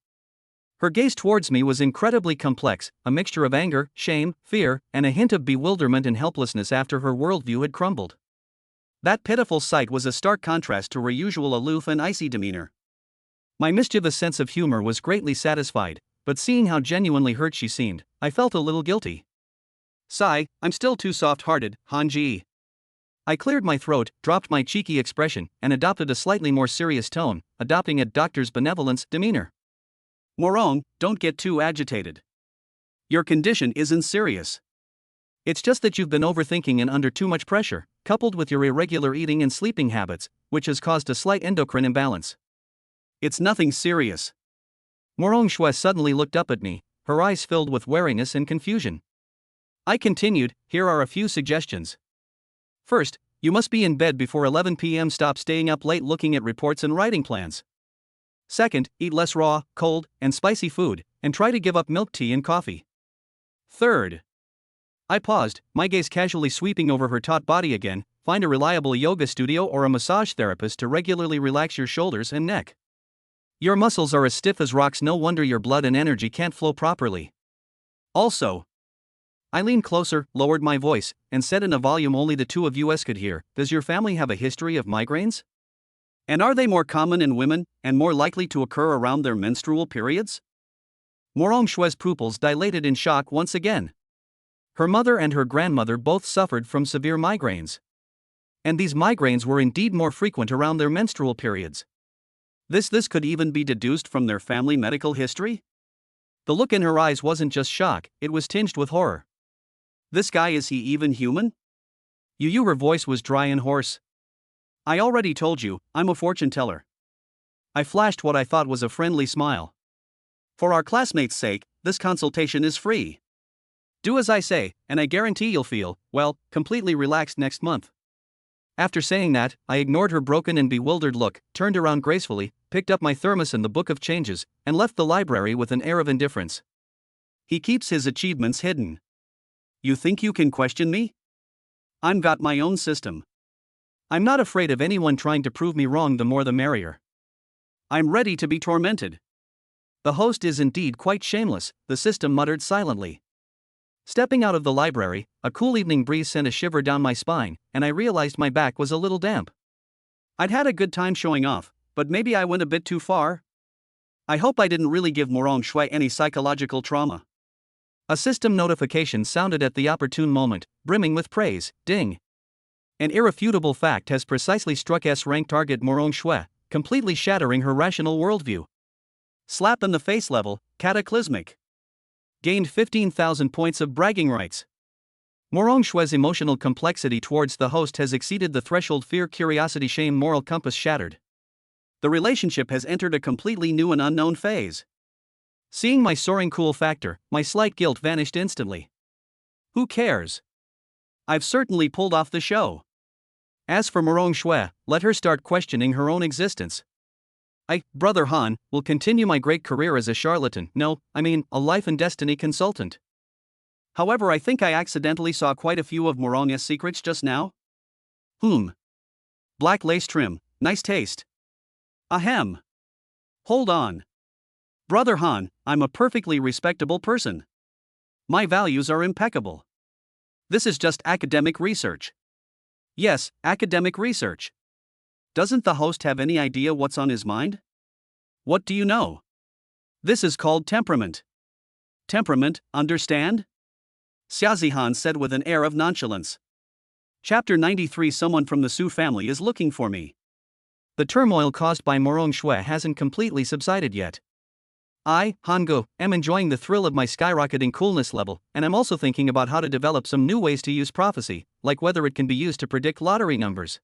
Her gaze towards me was incredibly complex, a mixture of anger, shame, fear, and a hint of bewilderment and helplessness after her worldview had crumbled. That pitiful sight was a stark contrast to her usual aloof and icy demeanor. My mischievous sense of humor was greatly satisfied, but seeing how genuinely hurt she seemed, I felt a little guilty. Sigh, I'm still too soft-hearted, Han Ji. I cleared my throat, dropped my cheeky expression, and adopted a slightly more serious tone, adopting a doctor's benevolence demeanor. Morong, don't get too agitated. Your condition isn't serious. It's just that you've been overthinking and under too much pressure, coupled with your irregular eating and sleeping habits, which has caused a slight endocrine imbalance. It's nothing serious. Morong Shue suddenly looked up at me, her eyes filled with wariness and confusion. I continued, here are a few suggestions. First, you must be in bed before 11 p.m. Stop staying up late looking at reports and writing plans. Second, eat less raw, cold, and spicy food, and try to give up milk tea and coffee. Third. I paused, my gaze casually sweeping over her taut body again, find a reliable yoga studio or a massage therapist to regularly relax your shoulders and neck. Your muscles are as stiff as rocks, no wonder your blood and energy can't flow properly. Also, I leaned closer, lowered my voice, and said in a volume only the two of us could hear, does your family have a history of migraines? And are they more common in women, and more likely to occur around their menstrual periods? Morong Shue's pupils dilated in shock once again. Her mother and her grandmother both suffered from severe migraines. And these migraines were indeed more frequent around their menstrual periods. This could even be deduced from their family medical history? The look in her eyes wasn't just shock, it was tinged with horror. This guy, is he even human? Her voice was dry and hoarse. I already told you, I'm a fortune teller. I flashed what I thought was a friendly smile. For our classmates' sake, this consultation is free. Do as I say, and I guarantee you'll feel, well, completely relaxed next month. After saying that, I ignored her broken and bewildered look, turned around gracefully, picked up my thermos and the book of changes, and left the library with an air of indifference. He keeps his achievements hidden. You think you can question me? I've got my own system. I'm not afraid of anyone trying to prove me wrong, the more the merrier. I'm ready to be tormented. The host is indeed quite shameless, the system muttered silently. Stepping out of the library, a cool evening breeze sent a shiver down my spine, and I realized my back was a little damp. I'd had a good time showing off, but maybe I went a bit too far. I hope I didn't really give Morong Shue any psychological trauma. A system notification sounded at the opportune moment, brimming with praise. Ding. An irrefutable fact has precisely struck S-rank target Morong Shui, completely shattering her rational worldview. Slap in the face level, cataclysmic. Gained 15,000 points of bragging rights. Morong Shui's emotional complexity towards the host has exceeded the threshold fear curiosity shame moral compass shattered. The relationship has entered a completely new and unknown phase. Seeing my soaring cool factor, my slight guilt vanished instantly. Who cares? I've certainly pulled off the show. As for Morong Shui, let her start questioning her own existence. Brother Han, will continue my great career as a charlatan, a life and destiny consultant. However, I think I accidentally saw quite a few of Morong's secrets just now. Black lace trim, nice taste. Ahem. Hold on. Brother Han, I'm a perfectly respectable person. My values are impeccable. This is just academic research. Yes, academic research. Doesn't the host have any idea what's on his mind? What do you know? This is called temperament. Temperament, understand? Xiaozihan said with an air of nonchalance. Chapter 93. Someone from the Su family is looking for me. The turmoil caused by Morong Shui hasn't completely subsided yet. I, Hango, am enjoying the thrill of my skyrocketing coolness level, and I'm also thinking about how to develop some new ways to use prophecy, like whether it can be used to predict lottery numbers.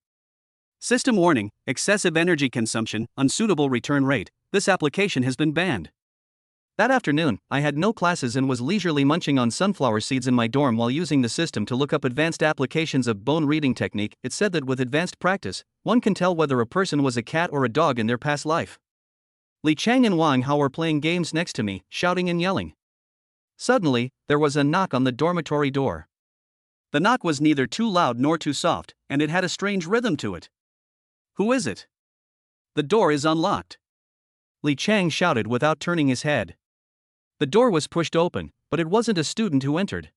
System warning: excessive energy consumption, unsuitable return rate. This application has been banned. That afternoon, I had no classes and was leisurely munching on sunflower seeds in my dorm while using the system to look up advanced applications of bone reading technique. It said that with advanced practice, one can tell whether a person was a cat or a dog in their past life. Li Chang and Wang Hao were playing games next to me, shouting and yelling. Suddenly, there was a knock on the dormitory door. The knock was neither too loud nor too soft, and it had a strange rhythm to it. Who is it? The door is unlocked. Li Chang shouted without turning his head. The door was pushed open, but it wasn't a student who entered.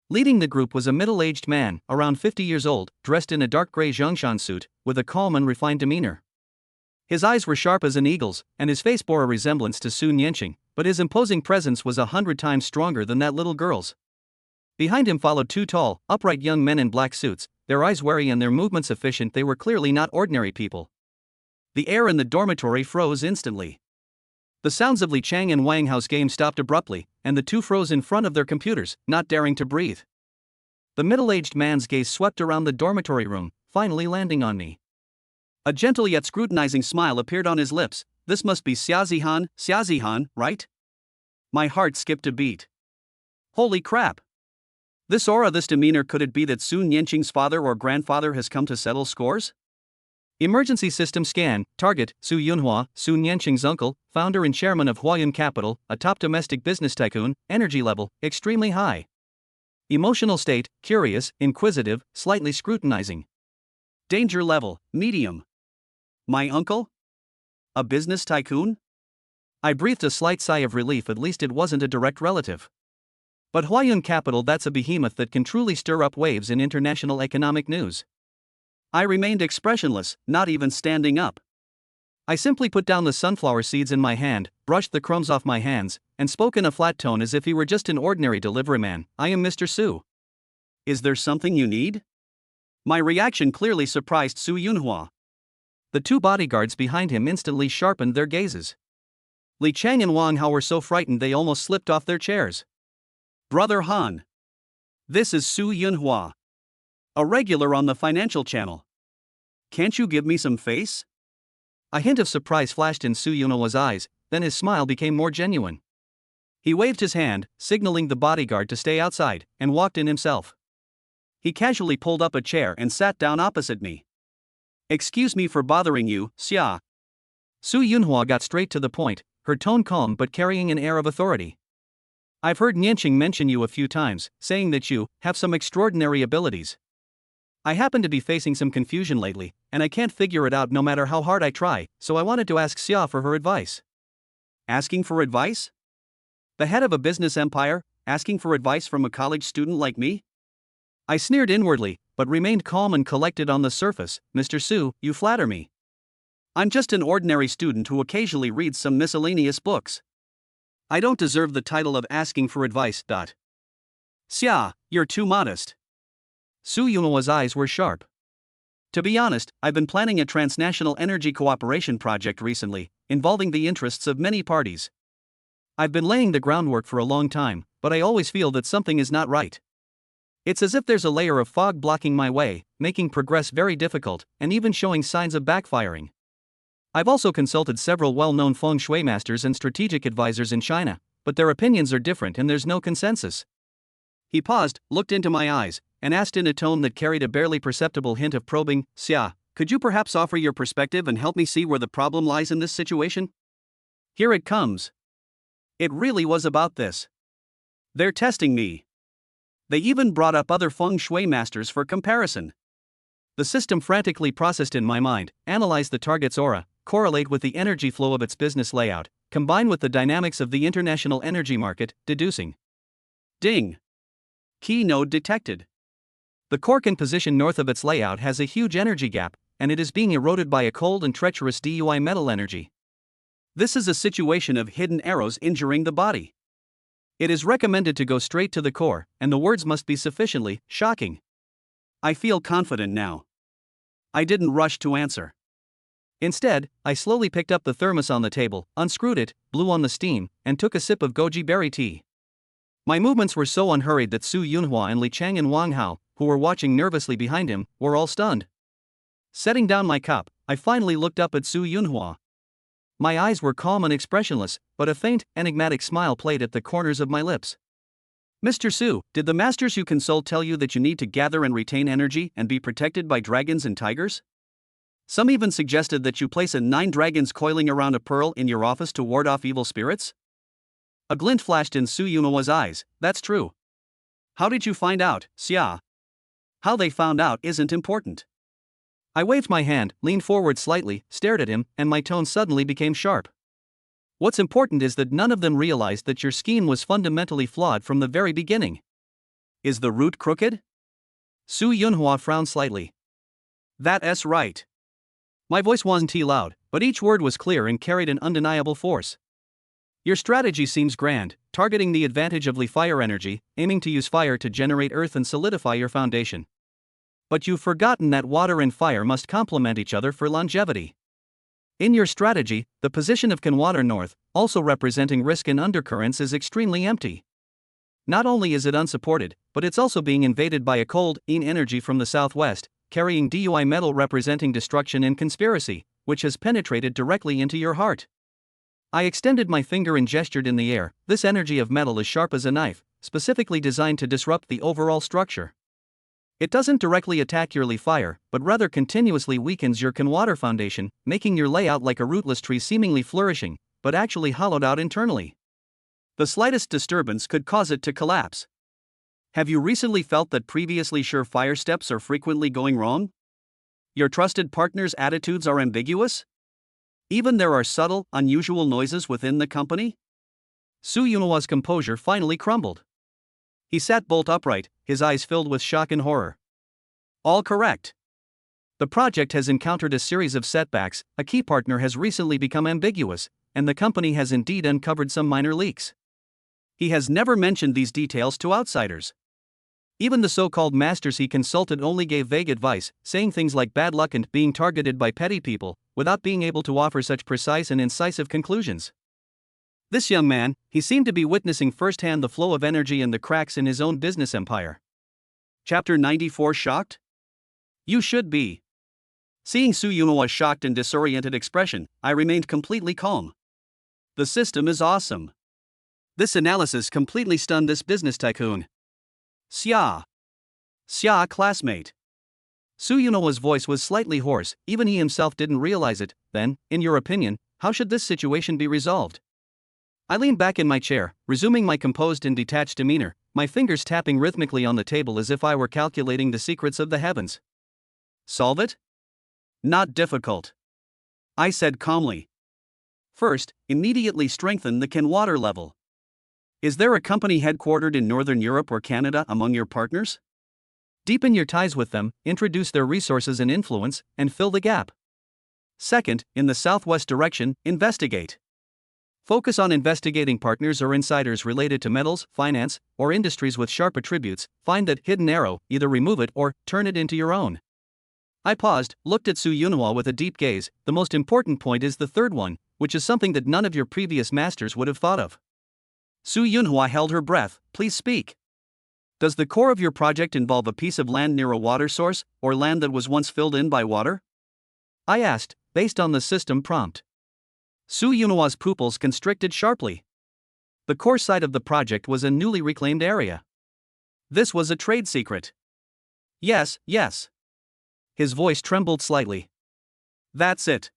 Leading the group was a middle-aged man, around 50 years old, dressed in a dark gray Zhongshan suit, with a calm and refined demeanor. His eyes were sharp as an eagle's, and his face bore a resemblance to Su Nianqing, but his imposing presence was 100 times stronger than that little girl's. Behind him followed two tall, upright young men in black suits, their eyes wary and their movements efficient. They were clearly not ordinary people. The air in the dormitory froze instantly. The sounds of Li Chang and Wang Hao's game stopped abruptly, and the two froze in front of their computers, not daring to breathe. The middle-aged man's gaze swept around the dormitory room, finally landing on me. A gentle yet scrutinizing smile appeared on his lips. This must be Xiaozihan, right? My heart skipped a beat. Holy crap! This aura, this demeanor, could it be that Su Nianqing's father or grandfather has come to settle scores? Emergency system scan, target, Su Yunhua, Su Nianqing's uncle, founder and chairman of Huayun Capital, a top domestic business tycoon, energy level, extremely high. Emotional state, curious, inquisitive, slightly scrutinizing. Danger level, medium. My uncle? A business tycoon? I breathed a slight sigh of relief. At least it wasn't a direct relative. But Huayun Capital, that's a behemoth that can truly stir up waves in international economic news. I remained expressionless, not even standing up. I simply put down the sunflower seeds in my hand, brushed the crumbs off my hands, and spoke in a flat tone as if he were just an ordinary delivery man. I am Mr. Su. Is there something you need? My reaction clearly surprised Su Yunhua. The two bodyguards behind him instantly sharpened their gazes. Li Chang and Wang Hao were so frightened they almost slipped off their chairs. Brother Han. This is Su Yunhua. A regular on the financial channel. Can't you give me some face? A hint of surprise flashed in Su Yunhua's eyes, then his smile became more genuine. He waved his hand, signaling the bodyguard to stay outside, and walked in himself. He casually pulled up a chair and sat down opposite me. Excuse me for bothering you, Xia. Su Yunhua got straight to the point, her tone calm but carrying an air of authority. I've heard Nianqing mention you a few times, saying that you have some extraordinary abilities. I happen to be facing some confusion lately, and I can't figure it out no matter how hard I try, so I wanted to ask Xia for her advice. Asking for advice? The head of a business empire, asking for advice from a college student like me? I sneered inwardly, but remained calm and collected on the surface. Mr. Su, you flatter me. I'm just an ordinary student who occasionally reads some miscellaneous books. I don't deserve the title of asking for advice. Xia, you're too modest. Su Yunhua's eyes were sharp. To be honest, I've been planning a transnational energy cooperation project recently, involving the interests of many parties. I've been laying the groundwork for a long time, but I always feel that something is not right. It's as if there's a layer of fog blocking my way, making progress very difficult, and even showing signs of backfiring. I've also consulted several well-known feng shui masters and strategic advisors in China, but their opinions are different and there's no consensus. He paused, looked into my eyes, and asked in a tone that carried a barely perceptible hint of probing, "Xia, could you perhaps offer your perspective and help me see where the problem lies in this situation?" Here it comes. It really was about this. They're testing me. They even brought up other feng shui masters for comparison. The system frantically processed in my mind, analyzed the target's aura, correlate with the energy flow of its business layout, combine with the dynamics of the international energy market, deducing. Ding! Key node detected. The Korkan position north of its layout has a huge energy gap, and it is being eroded by a cold and treacherous DUI metal energy. This is a situation of hidden arrows injuring the body. It is recommended to go straight to the core, and the words must be sufficiently shocking. I feel confident now. I didn't rush to answer. Instead, I slowly picked up the thermos on the table, unscrewed it, blew on the steam, and took a sip of goji berry tea. My movements were so unhurried that Su Yunhua and Li Chang and Wang Hao, who were watching nervously behind him, were all stunned. Setting down my cup, I finally looked up at Su Yunhua. My eyes were calm and expressionless, but a faint, enigmatic smile played at the corners of my lips. "Mr. Su, did the masters you consult tell you that you need to gather and retain energy and be protected by dragons and tigers? Some even suggested that you place 9 dragons coiling around a pearl in your office to ward off evil spirits?" A glint flashed in Su Yunua's eyes. "That's true." "How did you find out, Xia?" "How they found out isn't important." I waved my hand, leaned forward slightly, stared at him, and my tone suddenly became sharp. "What's important is that none of them realized that your scheme was fundamentally flawed from the very beginning." "Is the route crooked?" Su Yunhua frowned slightly. "That's right." My voice wasn't too loud, but each word was clear and carried an undeniable force. "Your strategy seems grand, targeting the advantage of Li fire energy, aiming to use fire to generate earth and solidify your foundation. But you've forgotten that water and fire must complement each other for longevity. In your strategy, the position of Kanwater North, also representing risk and undercurrents, is extremely empty. Not only is it unsupported, but it's also being invaded by a cold, yin energy from the southwest, carrying DUI metal representing destruction and conspiracy, which has penetrated directly into your heart." I extended my finger and gestured in the air. "This energy of metal is sharp as a knife, specifically designed to disrupt the overall structure. It doesn't directly attack your Li fire, but rather continuously weakens your Kanwater foundation, making your layout like a rootless tree seemingly flourishing, but actually hollowed out internally. The slightest disturbance could cause it to collapse. Have you recently felt that previously sure fire steps are frequently going wrong? Your trusted partner's attitudes are ambiguous? Even there are subtle, unusual noises within the company?" Su Yunua's composure finally crumbled. He sat bolt upright, his eyes filled with shock and horror. "All correct. The project has encountered a series of setbacks, a key partner has recently become ambiguous, and the company has indeed uncovered some minor leaks. He has never mentioned these details to outsiders. Even the so-called masters he consulted only gave vague advice, saying things like bad luck and being targeted by petty people, without being able to offer such precise and incisive conclusions. This young man, he seemed to be witnessing firsthand the flow of energy and the cracks in his own business empire." Chapter 94. Shocked? You should be. Seeing Su Yunua's shocked and disoriented expression, I remained completely calm. The system is awesome. This analysis completely stunned this business tycoon. "Xia. Xia, classmate." Su Yunua's voice was slightly hoarse, even he himself didn't realize it. "Then, in your opinion, how should this situation be resolved?" I leaned back in my chair, resuming my composed and detached demeanor, my fingers tapping rhythmically on the table as if I were calculating the secrets of the heavens. "Solve it? Not difficult," I said calmly. "First, immediately strengthen the Kanwater level. Is there a company headquartered in Northern Europe or Canada among your partners? Deepen your ties with them, introduce their resources and influence, and fill the gap. Second, in the southwest direction, investigate. Focus on investigating partners or insiders related to metals, finance, or industries with sharp attributes. Find that hidden arrow, either remove it or turn it into your own. I paused, looked at Su Yunhua with a deep gaze. The most important point is the third one, which is something that none of your previous masters would have thought of. Su Yunhua held her breath. Please speak. Does the core of your project involve a piece of land near a water source, or land that was once filled in by water? I asked, based on the system prompt. Su Yunhua's pupils constricted sharply. The core site of the project was a newly reclaimed area. This was a trade secret. Yes, yes. His voice trembled slightly. That's it.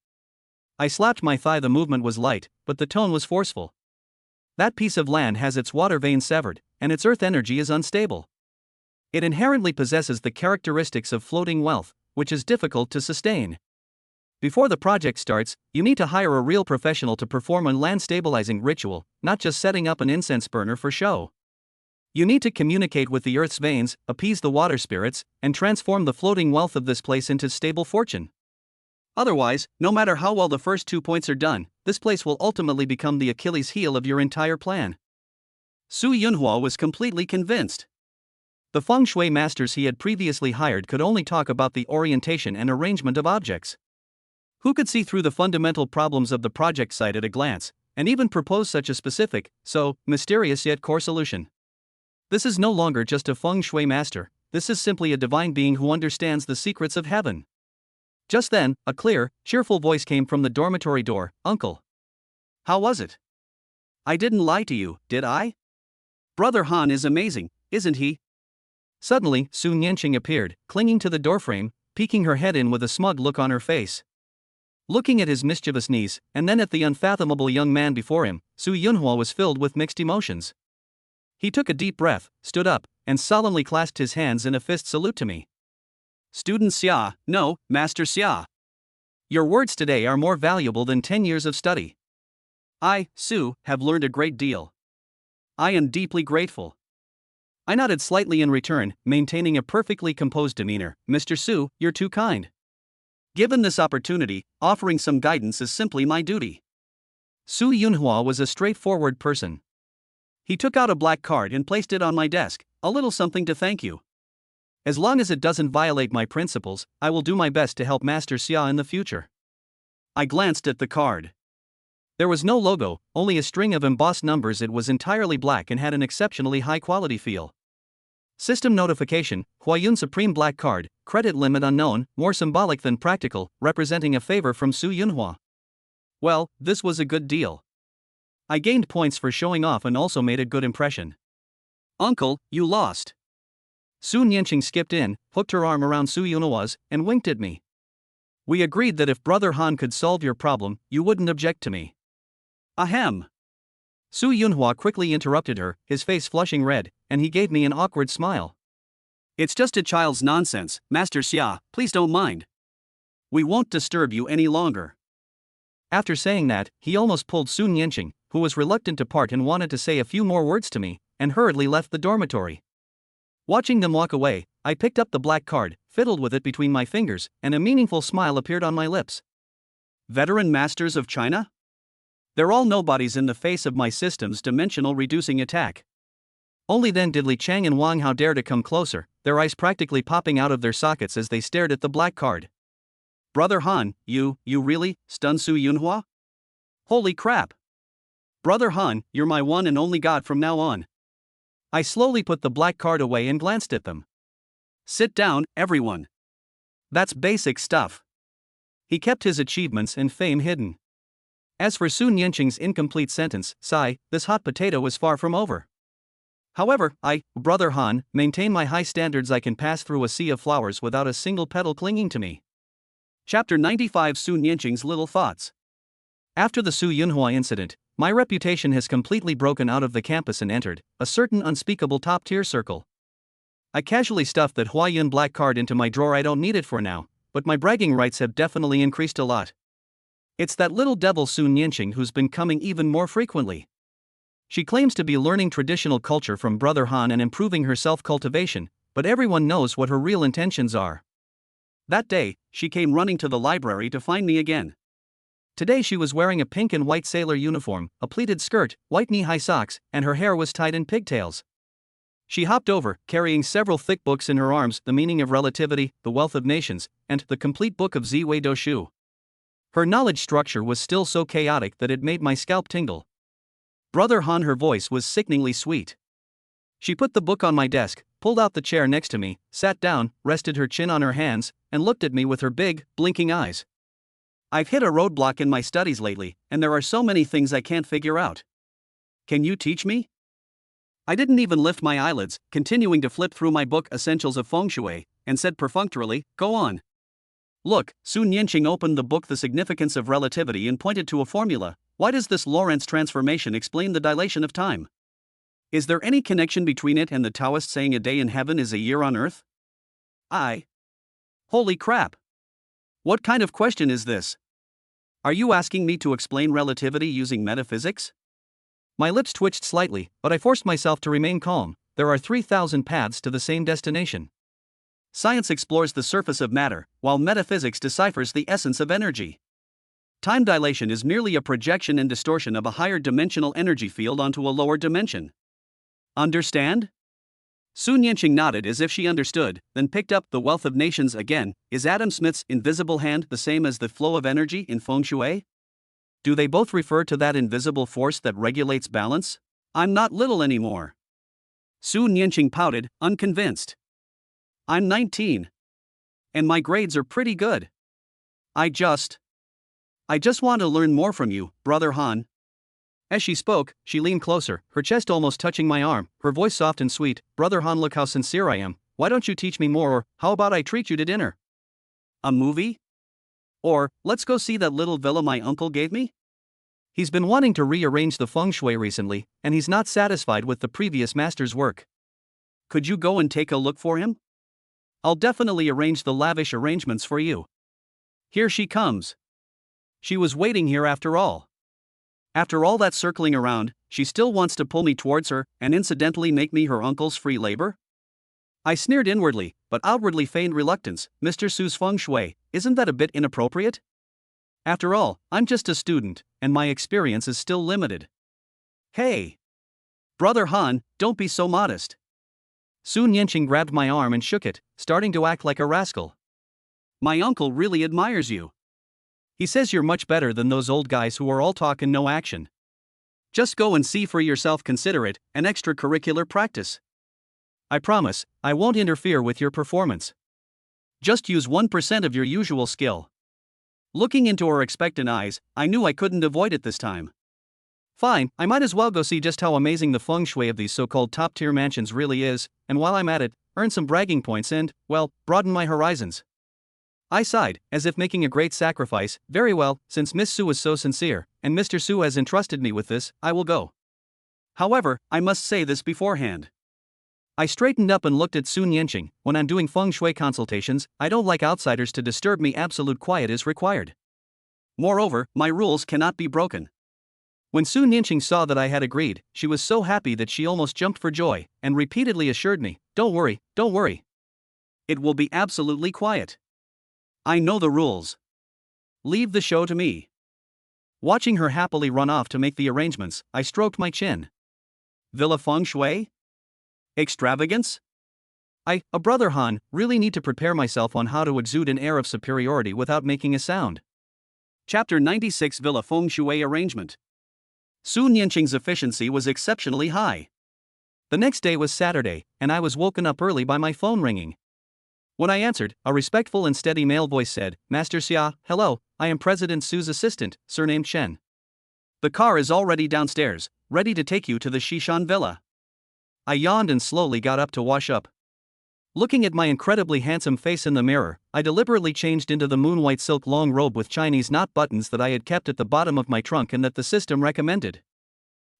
I slapped my thigh. The movement was light, but the tone was forceful. That piece of land has its water vein severed, and its earth energy is unstable. It inherently possesses the characteristics of floating wealth, which is difficult to sustain. Before the project starts, you need to hire a real professional to perform a land stabilizing ritual, not just setting up an incense burner for show. You need to communicate with the earth's veins, appease the water spirits, and transform the floating wealth of this place into stable fortune. Otherwise, no matter how well the first 2 points are done, this place will ultimately become the Achilles heel of your entire plan. Su Yunhua was completely convinced. The feng shui masters he had previously hired could only talk about the orientation and arrangement of objects. Who could see through the fundamental problems of the project site at a glance, and even propose such a specific, so mysterious yet core solution? This is no longer just a feng shui master, this is simply a divine being who understands the secrets of heaven. Just then, a clear, cheerful voice came from the dormitory door. Uncle. How was it? I didn't lie to you, did I? Brother Han is amazing, isn't he? Suddenly, Su Nianqing appeared, clinging to the doorframe, peeking her head in with a smug look on her face. Looking at his mischievous niece, and then at the unfathomable young man before him, Su Yunhua was filled with mixed emotions. He took a deep breath, stood up, and solemnly clasped his hands in a fist salute to me. Student Xia, no, Master Xia. Your words today are more valuable than 10 years of study. I, Su, have learned a great deal. I am deeply grateful. I nodded slightly in return, maintaining a perfectly composed demeanor. Mr. Su, you're too kind. Given this opportunity, offering some guidance is simply my duty. Su Yunhua was a straightforward person. He took out a black card and placed it on my desk, a little something to thank you. As long as it doesn't violate my principles, I will do my best to help Master Xia in the future. I glanced at the card. There was no logo, only a string of embossed numbers. It was entirely black and had an exceptionally high-quality feel. System notification, Huayun Supreme Black Card, credit limit unknown, more symbolic than practical, representing a favor from Su Yunhua. Well, this was a good deal. I gained points for showing off and also made a good impression. Uncle, you lost. Su Nianqing skipped in, hooked her arm around Su Yunhua's, and winked at me. We agreed that if Brother Han could solve your problem, you wouldn't object to me. Ahem. Su Yunhua quickly interrupted her, his face flushing red, and he gave me an awkward smile. It's just a child's nonsense, Master Xia, please don't mind. We won't disturb you any longer. After saying that, he almost pulled Su Nianqing, who was reluctant to part and wanted to say a few more words to me, and hurriedly left the dormitory. Watching them walk away, I picked up the black card, fiddled with it between my fingers, and a meaningful smile appeared on my lips. Veteran masters of China? They're all nobodies in the face of my system's dimensional reducing attack. Only then did Li Chang and Wang Hao dare to come closer, their eyes practically popping out of their sockets as they stared at the black card. Brother Han, you really stunned Su Yunhua? Holy crap! Brother Han, you're my one and only god from now on. I slowly put the black card away and glanced at them. Sit down, everyone. That's basic stuff. He kept his achievements and fame hidden. As for Su Nianqing's incomplete sentence, sigh, this hot potato is far from over. However, Brother Han, maintain my high standards. I can pass through a sea of flowers without a single petal clinging to me. Chapter 95 Su Nianqing's Little Thoughts. After the Su Yunhua incident, my reputation has completely broken out of the campus and entered a certain unspeakable top-tier circle. I casually stuffed that Huayun black card into my drawer. I don't need it for now, but my bragging rights have definitely increased a lot. It's that little devil Su Nianqing who's been coming even more frequently. She claims to be learning traditional culture from Brother Han and improving her self-cultivation, but everyone knows what her real intentions are. That day, she came running to the library to find me again. Today she was wearing a pink and white sailor uniform, a pleated skirt, white knee-high socks, and her hair was tied in pigtails. She hopped over, carrying several thick books in her arms: The Meaning of Relativity, The Wealth of Nations, and The Complete Book of Zhui Doshu. Her knowledge structure was still so chaotic that it made my scalp tingle. Brother Han, her voice was sickeningly sweet. She put the book on my desk, pulled out the chair next to me, sat down, rested her chin on her hands, and looked at me with her big, blinking eyes. I've hit a roadblock in my studies lately, and there are so many things I can't figure out. Can you teach me? I didn't even lift my eyelids, continuing to flip through my book Essentials of Feng Shui, and said perfunctorily, "Go on." Look, Sun Yanqing opened the book The Significance of Relativity and pointed to a formula. Why does this Lorentz transformation explain the dilation of time? Is there any connection between it and the Taoist saying a day in heaven is a year on earth? Holy crap! What kind of question is this? Are you asking me to explain relativity using metaphysics? My lips twitched slightly, but I forced myself to remain calm. There are 3,000 paths to the same destination. Science explores the surface of matter, while metaphysics deciphers the essence of energy. Time dilation is merely a projection and distortion of a higher dimensional energy field onto a lower dimension. Understand? Sun Yanqing nodded as if she understood, then picked up The Wealth of Nations again. Is Adam Smith's invisible hand the same as the flow of energy in Feng Shui? Do they both refer to that invisible force that regulates balance? I'm not little anymore. Sun Yanqing pouted, unconvinced. I'm 19. And my grades are pretty good. I just want to learn more from you, Brother Han. As she spoke, she leaned closer, her chest almost touching my arm, her voice soft and sweet. Brother Han, look how sincere I am. Why don't you teach me more, or how about I treat you to dinner? A movie? Or, let's go see that little villa my uncle gave me? He's been wanting to rearrange the feng shui recently, and he's not satisfied with the previous master's work. Could you go and take a look for him? I'll definitely arrange the lavish arrangements for you. Here she comes. She was waiting here after all. After all that circling around, she still wants to pull me towards her and incidentally make me her uncle's free labor? I sneered inwardly, but outwardly feigned reluctance. Mr. Su's feng shui, isn't that a bit inappropriate? After all, I'm just a student, and my experience is still limited. Hey! Brother Han, don't be so modest. Sun Yanqing grabbed my arm and shook it, starting to act like a rascal. My uncle really admires you. He says you're much better than those old guys who are all talk and no action. Just go and see for yourself. Consider it an extracurricular practice. I promise, I won't interfere with your performance. Just use 1% of your usual skill. Looking into her expectant eyes, I knew I couldn't avoid it this time. Fine, I might as well go see just how amazing the feng shui of these so-called top-tier mansions really is, and while I'm at it, earn some bragging points and, well, broaden my horizons. I sighed, as if making a great sacrifice. Very well, since Miss Su is so sincere, and Mr. Su has entrusted me with this, I will go. However, I must say this beforehand. I straightened up and looked at Sun Yanqing. When I'm doing feng shui consultations, I don't like outsiders to disturb me. Absolute quiet is required. Moreover, my rules cannot be broken. When Sun Yanqing saw that I had agreed, she was so happy that she almost jumped for joy, and repeatedly assured me, don't worry. It will be absolutely quiet. I know the rules. Leave the show to me. Watching her happily run off to make the arrangements, I stroked my chin. Villa feng shui? Extravagance? A Brother Han, really need to prepare myself on how to exude an air of superiority without making a sound. Chapter 96 Villa feng shui Arrangement. Sun Yanqing's efficiency was exceptionally high. The next day was Saturday, and I was woken up early by my phone ringing. When I answered, a respectful and steady male voice said, Master Xia, hello, I am President Su's assistant, surnamed Chen. The car is already downstairs, ready to take you to the Shishan Villa. I yawned and slowly got up to wash up. Looking at my incredibly handsome face in the mirror, I deliberately changed into the moon-white silk long robe with Chinese knot buttons that I had kept at the bottom of my trunk and that the system recommended.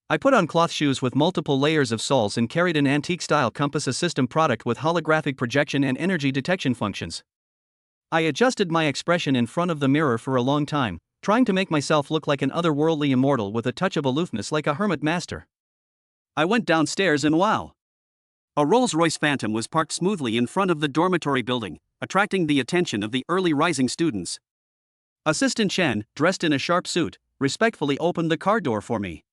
I put on cloth shoes with multiple layers of soles and carried an antique-style compass, a system product with holographic projection and energy detection functions. I adjusted my expression in front of the mirror for a long time, trying to make myself look like an otherworldly immortal with a touch of aloofness like a hermit master. I went downstairs and wow! A Rolls-Royce Phantom was parked smoothly in front of the dormitory building, attracting the attention of the early rising students. Assistant Chen, dressed in a sharp suit, respectfully opened the car door for me.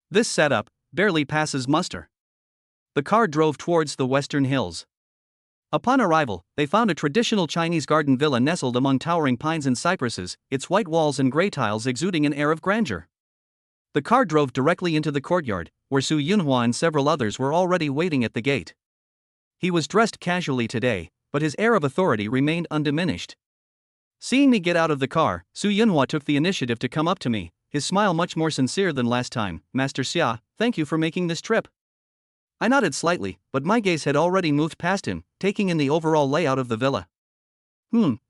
This setup barely passes muster. The car drove towards the western hills. Upon arrival, they found a traditional Chinese garden villa nestled among towering pines and cypresses, its white walls and gray tiles exuding an air of grandeur. The car drove directly into the courtyard, where Su Yunhua and several others were already waiting at the gate. He was dressed casually today, but his air of authority remained undiminished. Seeing me get out of the car, Su Yunhua took the initiative to come up to me, his smile much more sincere than last time. "Master Xia, thank you for making this trip." I nodded slightly, but my gaze had already moved past him, taking in the overall layout of the villa.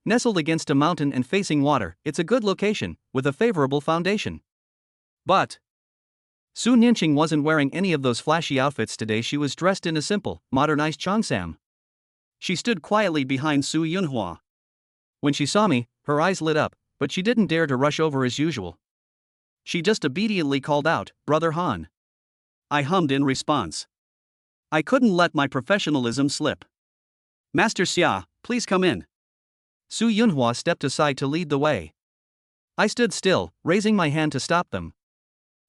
Nestled against a mountain and facing water, it's a good location, with a favorable foundation. But Su Nianqing wasn't wearing any of those flashy outfits today. She was dressed in a simple, modernized cheongsam. She stood quietly behind Su Yunhua. When she saw me, her eyes lit up, but she didn't dare to rush over as usual. She just obediently called out, "Brother Han." I hummed in response. I couldn't let my professionalism slip. "Master Xia, please come in." Su Yunhua stepped aside to lead the way. I stood still, raising my hand to stop them.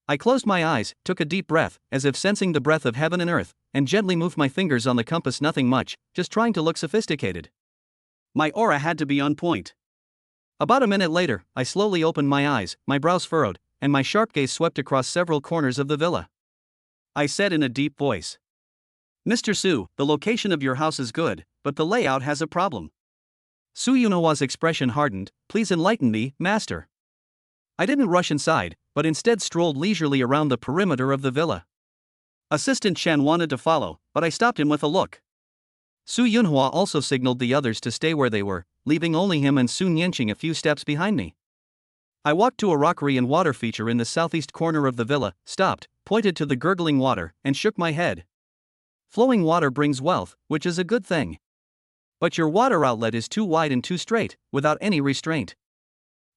I closed my eyes, took a deep breath, as if sensing the breath of heaven and earth, and gently moved my fingers on the compass. Nothing much, just trying to look sophisticated. My aura had to be on point. About a minute later, I slowly opened my eyes, my brows furrowed, and my sharp gaze swept across several corners of the villa. I said in a deep voice, "Mr. Su, the location of your house is good, but the layout has a problem." Su Yunhua's expression hardened. "Please enlighten me, master." I didn't rush inside, but instead strolled leisurely around the perimeter of the villa. Assistant Chen wanted to follow, but I stopped him with a look. Su Yunhua also signaled the others to stay where they were, leaving only him and Su Nianqing a few steps behind me. I walked to a rockery and water feature in the southeast corner of the villa, stopped, pointed to the gurgling water, and shook my head. Flowing water brings wealth, which is a good thing. But your water outlet is too wide and too straight, without any restraint.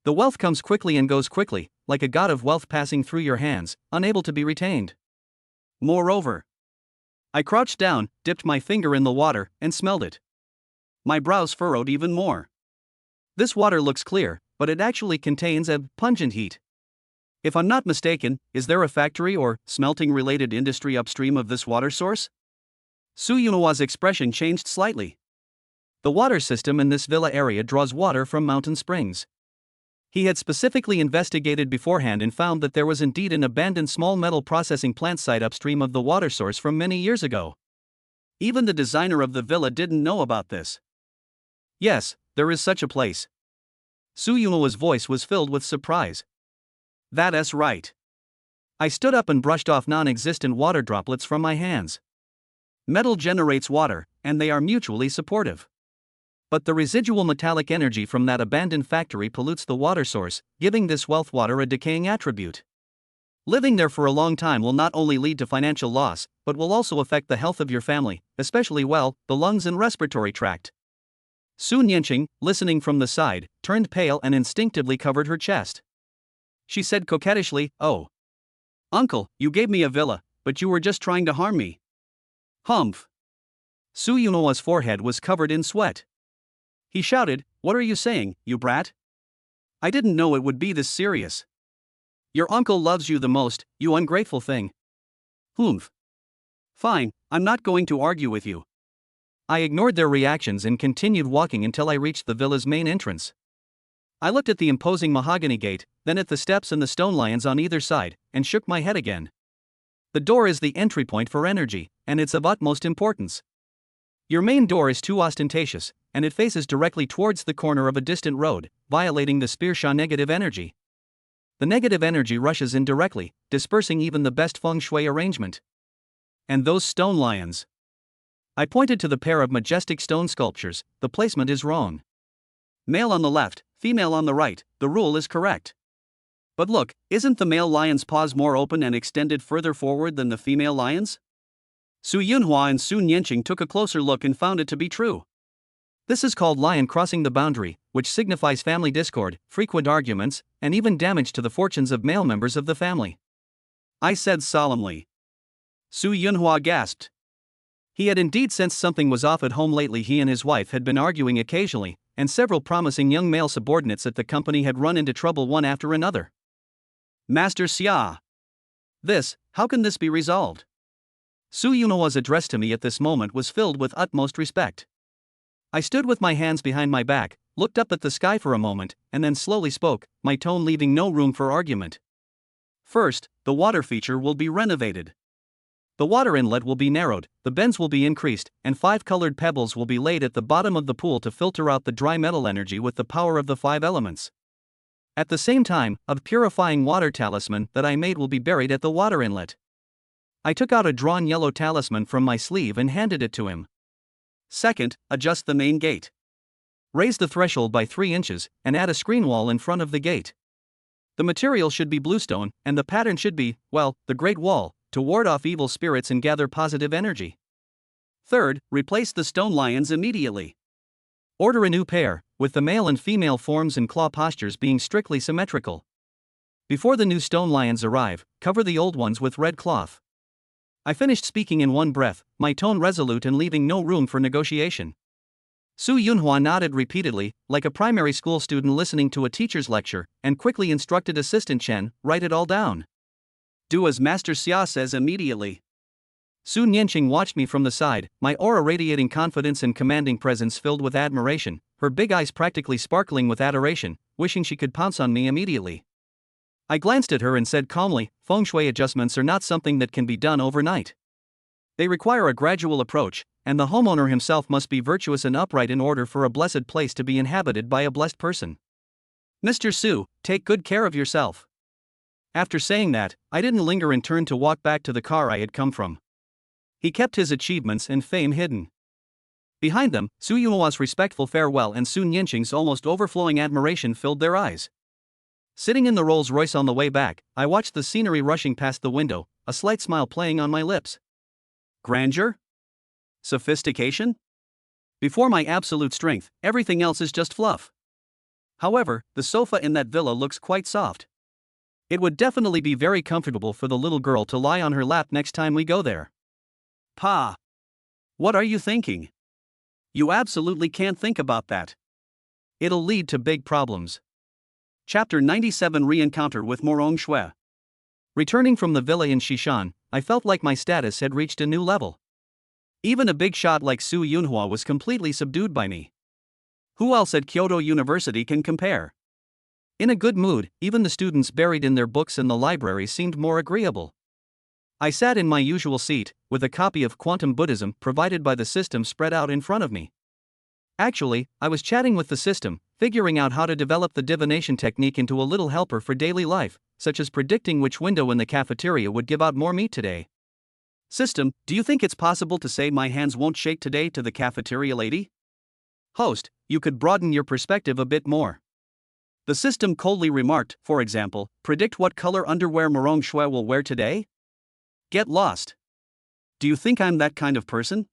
The wealth comes quickly and goes quickly, like a god of wealth passing through your hands, unable to be retained. Moreover, I crouched down, dipped my finger in the water, and smelled it. My brows furrowed even more. This water looks clear, but it actually contains a pungent heat. If I'm not mistaken, is there a factory or smelting-related industry upstream of this water source? Su Yunhua's expression changed slightly. The water system in this villa area draws water from mountain springs. He had specifically investigated beforehand and found that there was indeed an abandoned small metal processing plant site upstream of the water source from many years ago. Even the designer of the villa didn't know about this. Yes, there is such a place. Su Yunhua's voice was filled with surprise. That's right. I stood up and brushed off non-existent water droplets from my hands. Metal generates water, and they are mutually supportive. But the residual metallic energy from that abandoned factory pollutes the water source, giving this wealth water a decaying attribute. Living there for a long time will not only lead to financial loss, but will also affect the health of your family, especially, the lungs and respiratory tract. Su Nianqing, listening from the side, turned pale and instinctively covered her chest. She said coquettishly, "Oh, uncle, you gave me a villa, but you were just trying to harm me." Humph. Su Yunhua's forehead was covered in sweat. He shouted, "What are you saying, you brat? I didn't know it would be this serious. Your uncle loves you the most, you ungrateful thing." Humph. Fine, I'm not going to argue with you. I ignored their reactions and continued walking until I reached the villa's main entrance. I looked at the imposing mahogany gate, then at the steps and the stone lions on either side, and shook my head again. The door is the entry point for energy, and it's of utmost importance. Your main door is too ostentatious, and it faces directly towards the corner of a distant road, violating the spiritual negative energy. The negative energy rushes in directly, dispersing even the best feng shui arrangement. And those stone lions. I pointed to the pair of majestic stone sculptures. The placement is wrong. Male on the left, female on the right, the rule is correct. But look, isn't the male lion's paws more open and extended further forward than the female lion's? Su Yunhua and Su Nianqing took a closer look and found it to be true. This is called lion crossing the boundary, which signifies family discord, frequent arguments, and even damage to the fortunes of male members of the family. I said solemnly. Su Yunhua gasped. He had indeed sensed something was off at home lately. He and his wife had been arguing occasionally, and several promising young male subordinates at the company had run into trouble one after another. Master Xia. How can this be resolved? Su Yunhua's address to me at this moment was filled with utmost respect. I stood with my hands behind my back, looked up at the sky for a moment, and then slowly spoke, my tone leaving no room for argument. First, the water feature will be renovated. The water inlet will be narrowed, the bends will be increased, and 5 colored pebbles will be laid at the bottom of the pool to filter out the dry metal energy with the power of the 5 elements. At the same time, a purifying water talisman that I made will be buried at the water inlet. I took out a drawn yellow talisman from my sleeve and handed it to him. Second, adjust the main gate. Raise the threshold by 3 inches, and add a screen wall in front of the gate. The material should be bluestone, and the pattern should be, well, the Great Wall, to ward off evil spirits and gather positive energy. Third, replace the stone lions immediately. Order a new pair, with the male and female forms and claw postures being strictly symmetrical. Before the new stone lions arrive, cover the old ones with red cloth. I finished speaking in one breath, my tone resolute and leaving no room for negotiation. Su Yunhua nodded repeatedly, like a primary school student listening to a teacher's lecture, and quickly instructed Assistant Chen, write it all down. Do as Master Xia says immediately. Su Nianqing watched me from the side, my aura radiating confidence and commanding presence filled with admiration, her big eyes practically sparkling with adoration, wishing she could pounce on me immediately. I glanced at her and said calmly, feng shui adjustments are not something that can be done overnight. They require a gradual approach, and the homeowner himself must be virtuous and upright in order for a blessed place to be inhabited by a blessed person. Mr. Su, take good care of yourself. After saying that, I didn't linger and turned to walk back to the car I had come from. He kept his achievements and fame hidden. Behind them, Su Yunhua's respectful farewell and Su Nianqing's almost overflowing admiration filled their eyes. Sitting in the Rolls-Royce on the way back, I watched the scenery rushing past the window, a slight smile playing on my lips. Grandeur? Sophistication? Before my absolute strength, everything else is just fluff. However, the sofa in that villa looks quite soft. It would definitely be very comfortable for the little girl to lie on her lap next time we go there. Pa! What are you thinking? You absolutely can't think about that. It'll lead to big problems. Chapter 97 Re-encounter with Morong Shui. Returning from the villa in Shishan, I felt like my status had reached a new level. Even a big shot like Su Yunhua was completely subdued by me. Who else at Kyoto University can compare? In a good mood, even the students buried in their books in the library seemed more agreeable. I sat in my usual seat, with a copy of Quantum Buddhism provided by the system spread out in front of me. Actually, I was chatting with the system, figuring out how to develop the divination technique into a little helper for daily life, such as predicting which window in the cafeteria would give out more meat today. System, do you think it's possible to say my hands won't shake today to the cafeteria lady? Host, you could broaden your perspective a bit more. The system coldly remarked, for example, predict what color underwear Morong Shui will wear today? Get lost. Do you think I'm that kind of person?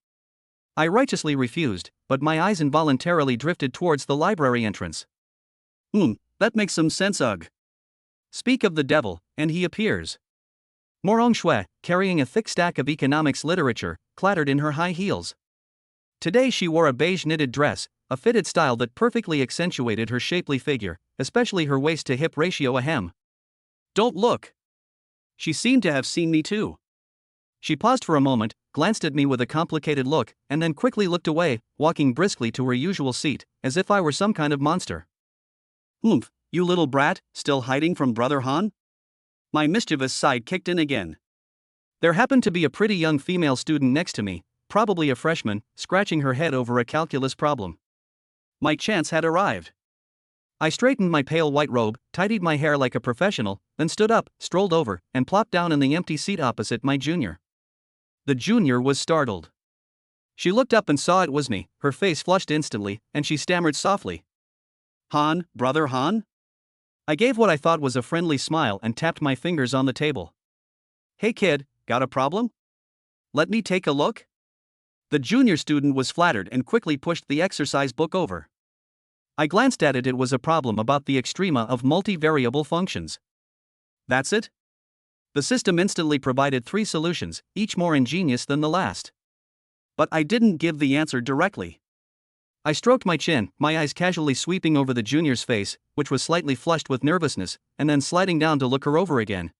I righteously refused, but my eyes involuntarily drifted towards the library entrance. That makes some sense, ugh. Speak of the devil, and he appears. Morong Shui, carrying a thick stack of economics literature, clattered in her high heels. Today she wore a beige knitted dress, a fitted style that perfectly accentuated her shapely figure, especially her waist-to-hip ratio ahem. Don't look. She seemed to have seen me too. She paused for a moment, glanced at me with a complicated look, and then quickly looked away, walking briskly to her usual seat, as if I were some kind of monster. You little brat, still hiding from Brother Han? My mischievous side kicked in again. There happened to be a pretty young female student next to me, probably a freshman, scratching her head over a calculus problem. My chance had arrived. I straightened my pale white robe, tidied my hair like a professional, then stood up, strolled over, and plopped down in the empty seat opposite my junior. The junior was startled. She looked up and saw it was me, her face flushed instantly, and she stammered softly. Han, Brother Han? I gave what I thought was a friendly smile and tapped my fingers on the table. Hey kid, got a problem? Let me take a look? The junior student was flattered and quickly pushed the exercise book over. I glanced at it. It was a problem about the extrema of multivariable functions. That's it? The system instantly provided 3 solutions, each more ingenious than the last. But I didn't give the answer directly. I stroked my chin, my eyes casually sweeping over the junior's face, which was slightly flushed with nervousness, and then sliding down to look her over again.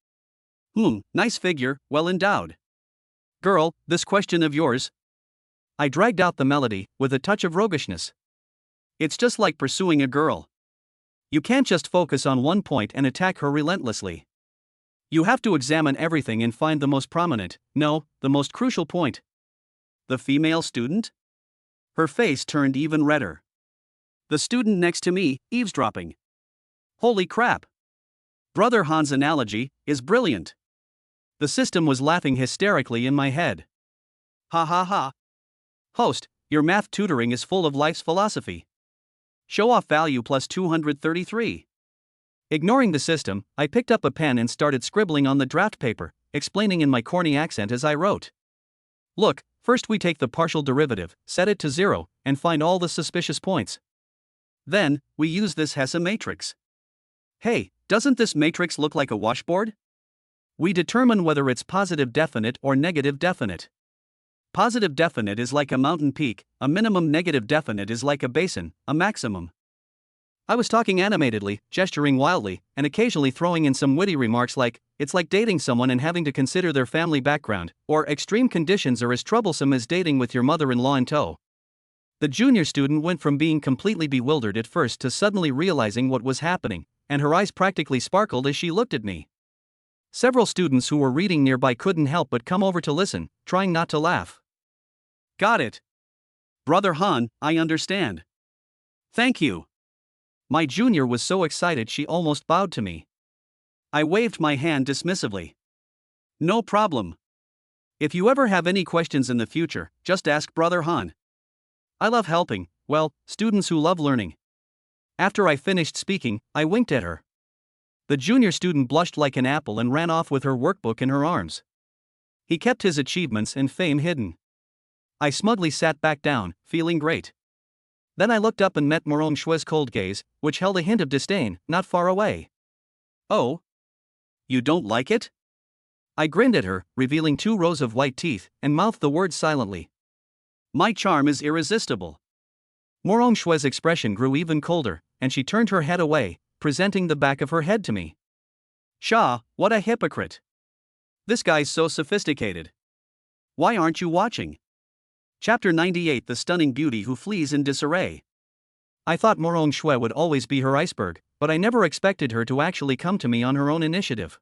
Nice figure, well endowed. Girl, this question of yours? I dragged out the melody, with a touch of roguishness. It's just like pursuing a girl. You can't just focus on one point and attack her relentlessly. You have to examine everything and find the most prominent, no, the most crucial point. The female student? Her face turned even redder. The student next to me, eavesdropping. Holy crap! Brother Han's analogy is brilliant. The system was laughing hysterically in my head. Ha ha ha. Host, your math tutoring is full of life's philosophy. Show off value plus 233. Ignoring the system, I picked up a pen and started scribbling on the draft paper, explaining in my corny accent as I wrote. Look, first we take the partial derivative, set it to 0, and find all the suspicious points. Then, we use this Hesse matrix. Hey, doesn't this matrix look like a washboard? We determine whether it's positive definite or negative definite. Positive definite is like a mountain peak, a minimum. Negative definite is like a basin, a maximum. I was talking animatedly, gesturing wildly, and occasionally throwing in some witty remarks like, it's like dating someone and having to consider their family background, or extreme conditions are as troublesome as dating with your mother-in-law in tow. The junior student went from being completely bewildered at first to suddenly realizing what was happening, and her eyes practically sparkled as she looked at me. Several students who were reading nearby couldn't help but come over to listen, trying not to laugh. Got it. Brother Han, I understand. Thank you. My junior was so excited she almost bowed to me. I waved my hand dismissively. No problem. If you ever have any questions in the future, just ask Brother Han. I love helping, well, students who love learning. After I finished speaking, I winked at her. The junior student blushed like an apple and ran off with her workbook in her arms. He kept his achievements and fame hidden. I smugly sat back down, feeling great. Then I looked up and met Morong Shue's cold gaze, which held a hint of disdain, not far away. Oh? You don't like it? I grinned at her, revealing 2 rows of white teeth, and mouthed the words silently. My charm is irresistible. Morong Shue's expression grew even colder, and she turned her head away, presenting the back of her head to me. Sha, what a hypocrite. This guy's so sophisticated. Why aren't you watching? Chapter 98: The Stunning Beauty Who Flees in Disarray. I thought Morong Shue would always be her iceberg, but I never expected her to actually come to me on her own initiative.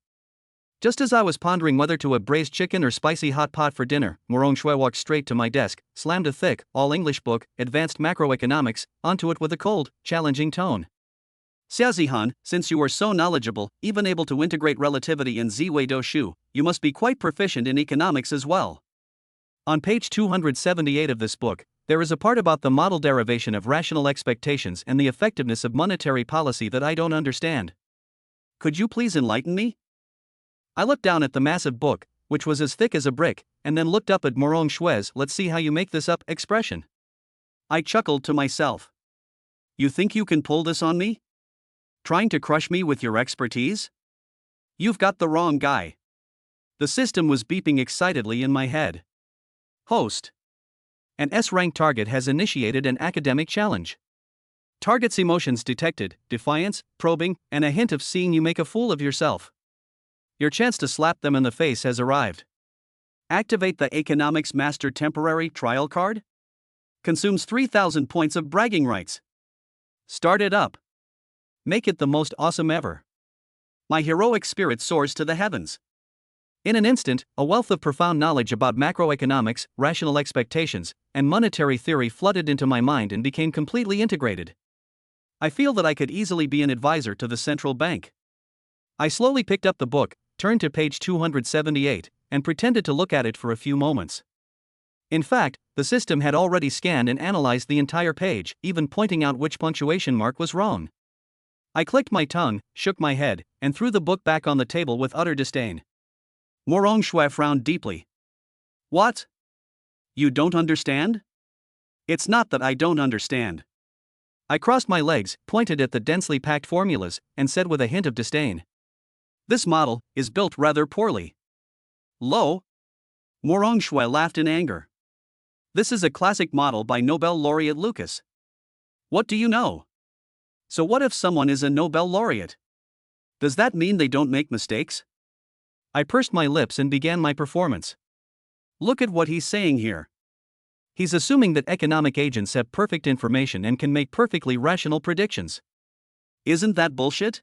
Just as I was pondering whether to have braised chicken or spicy hot pot for dinner, Morong Shue walked straight to my desk, slammed a thick, all-English book, Advanced Macroeconomics, onto it with a cold, challenging tone. Xiaozihan, since you are so knowledgeable, even able to integrate relativity and Ziwei Do Shu, you must be quite proficient in economics as well. On page 278 of this book, there is a part about the model derivation of rational expectations and the effectiveness of monetary policy that I don't understand. Could you please enlighten me? I looked down at the massive book, which was as thick as a brick, and then looked up at Morong Shue's "let's see how you make this up" expression. I chuckled to myself. You think you can pull this on me? Trying to crush me with your expertise? You've got the wrong guy. The system was beeping excitedly in my head. Host. An S-rank target has initiated an academic challenge. Target's emotions detected: defiance, probing, and a hint of seeing you make a fool of yourself. Your chance to slap them in the face has arrived. Activate the Economics Master temporary trial card. Consumes 3,000 points of bragging rights. Start it up. Make it the most awesome ever. My heroic spirit soars to the heavens. In an instant, a wealth of profound knowledge about macroeconomics, rational expectations, and monetary theory flooded into my mind and became completely integrated. I feel that I could easily be an advisor to the central bank. I slowly picked up the book, turned to page 278, and pretended to look at it for a few moments. In fact, the system had already scanned and analyzed the entire page, even pointing out which punctuation mark was wrong. I clicked my tongue, shook my head, and threw the book back on the table with utter disdain. Morong Shue frowned deeply. What? You don't understand? It's not that I don't understand. I crossed my legs, pointed at the densely packed formulas, and said with a hint of disdain. This model is built rather poorly. Lo? Morong Shue laughed in anger. This is a classic model by Nobel laureate Lucas. What do you know? So what if someone is a Nobel laureate? Does that mean they don't make mistakes? I pursed my lips and began my performance. Look at what he's saying here. He's assuming that economic agents have perfect information and can make perfectly rational predictions. Isn't that bullshit?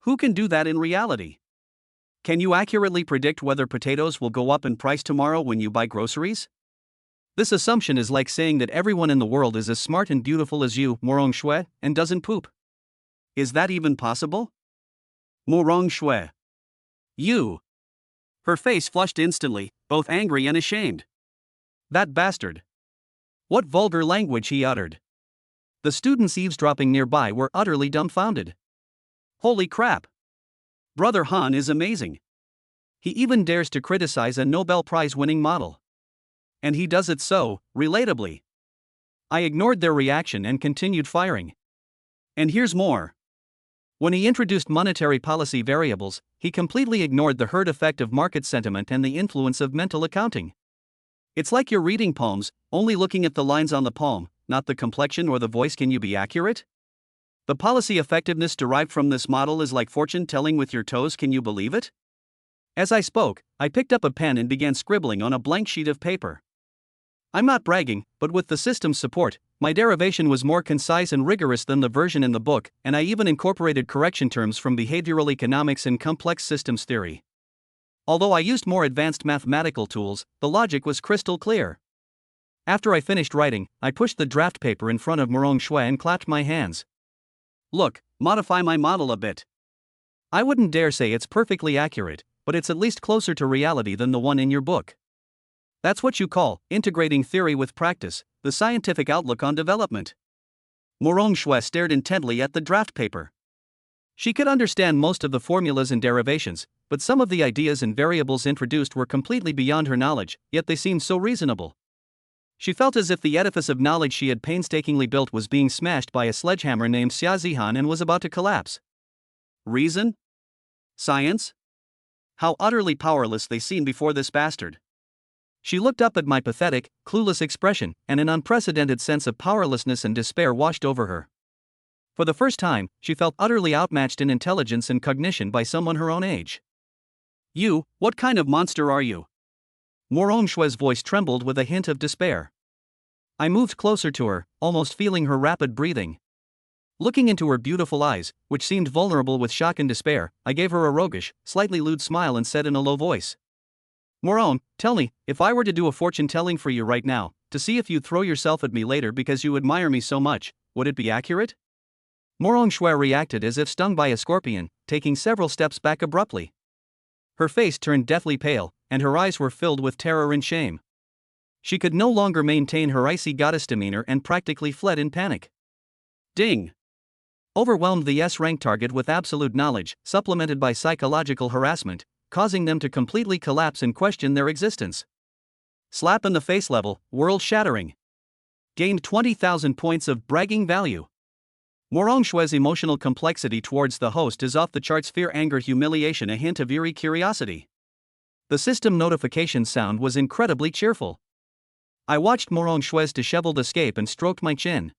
Who can do that in reality? Can you accurately predict whether potatoes will go up in price tomorrow when you buy groceries? This assumption is like saying that everyone in the world is as smart and beautiful as you, Morong Shui, and doesn't poop. Is that even possible? Morong Shui. You. Her face flushed instantly, both angry and ashamed. That bastard. What vulgar language he uttered. The students eavesdropping nearby were utterly dumbfounded. Holy crap. Brother Han is amazing. He even dares to criticize a Nobel Prize-winning model. And he does it so relatably. I ignored their reaction and continued firing. And here's more. When he introduced monetary policy variables, he completely ignored the herd effect of market sentiment and the influence of mental accounting. It's like you're reading palms, only looking at the lines on the palm, not the complexion or the voice. Can you be accurate? The policy effectiveness derived from this model is like fortune telling with your toes. Can you believe it? As I spoke, I picked up a pen and began scribbling on a blank sheet of paper. I'm not bragging, but with the system's support, my derivation was more concise and rigorous than the version in the book, and I even incorporated correction terms from behavioral economics and complex systems theory. Although I used more advanced mathematical tools, the logic was crystal clear. After I finished writing, I pushed the draft paper in front of Morong Shui and clapped my hands. Look, modify my model a bit. I wouldn't dare say it's perfectly accurate, but it's at least closer to reality than the one in your book. That's what you call integrating theory with practice, the scientific outlook on development. Morong Shui stared intently at the draft paper. She could understand most of the formulas and derivations, but some of the ideas and variables introduced were completely beyond her knowledge, yet they seemed so reasonable. She felt as if the edifice of knowledge she had painstakingly built was being smashed by a sledgehammer named Xiazihan and was about to collapse. Reason? Science? How utterly powerless they seemed before this bastard. She looked up at my pathetic, clueless expression, and an unprecedented sense of powerlessness and despair washed over her. For the first time, she felt utterly outmatched in intelligence and cognition by someone her own age. You, what kind of monster are you? Morong Shui's voice trembled with a hint of despair. I moved closer to her, almost feeling her rapid breathing. Looking into her beautiful eyes, which seemed vulnerable with shock and despair, I gave her a roguish, slightly lewd smile and said in a low voice, Morong, tell me, if I were to do a fortune-telling for you right now, to see if you'd throw yourself at me later because you admire me so much, would it be accurate? Morong Shui reacted as if stung by a scorpion, taking several steps back abruptly. Her face turned deathly pale, and her eyes were filled with terror and shame. She could no longer maintain her icy goddess demeanor and practically fled in panic. Ding! Overwhelmed the S-rank target with absolute knowledge, supplemented by psychological harassment, causing them to completely collapse and question their existence. Slap in the face level, world-shattering. Gained 20,000 points of bragging value. Morong Shui's emotional complexity towards the host is off the charts. Fear, anger, humiliation, a hint of eerie curiosity. The system notification sound was incredibly cheerful. I watched Morong Shui's disheveled escape and stroked my chin.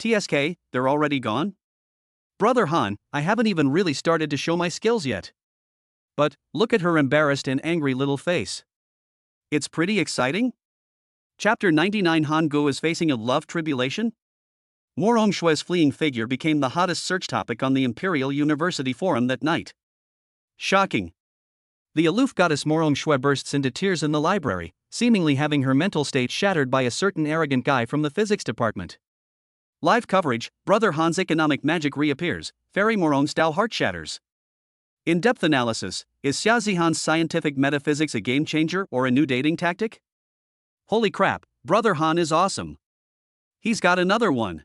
TSK, they're already gone? Brother Han, I haven't even really started to show my skills yet. But, look at her embarrassed and angry little face. It's pretty exciting? Chapter 99. Han Gu is facing a love tribulation? Morong Shui's fleeing figure became the hottest search topic on the Imperial University forum that night. Shocking. The aloof goddess Morong Shui bursts into tears in the library, seemingly having her mental state shattered by a certain arrogant guy from the physics department. Live coverage, Brother Han's economic magic reappears, Fairy Morong's Tao heart shatters. In-depth analysis, is Xiazihan's scientific metaphysics a game-changer or a new dating tactic? Holy crap, Brother Han is awesome. He's got another one.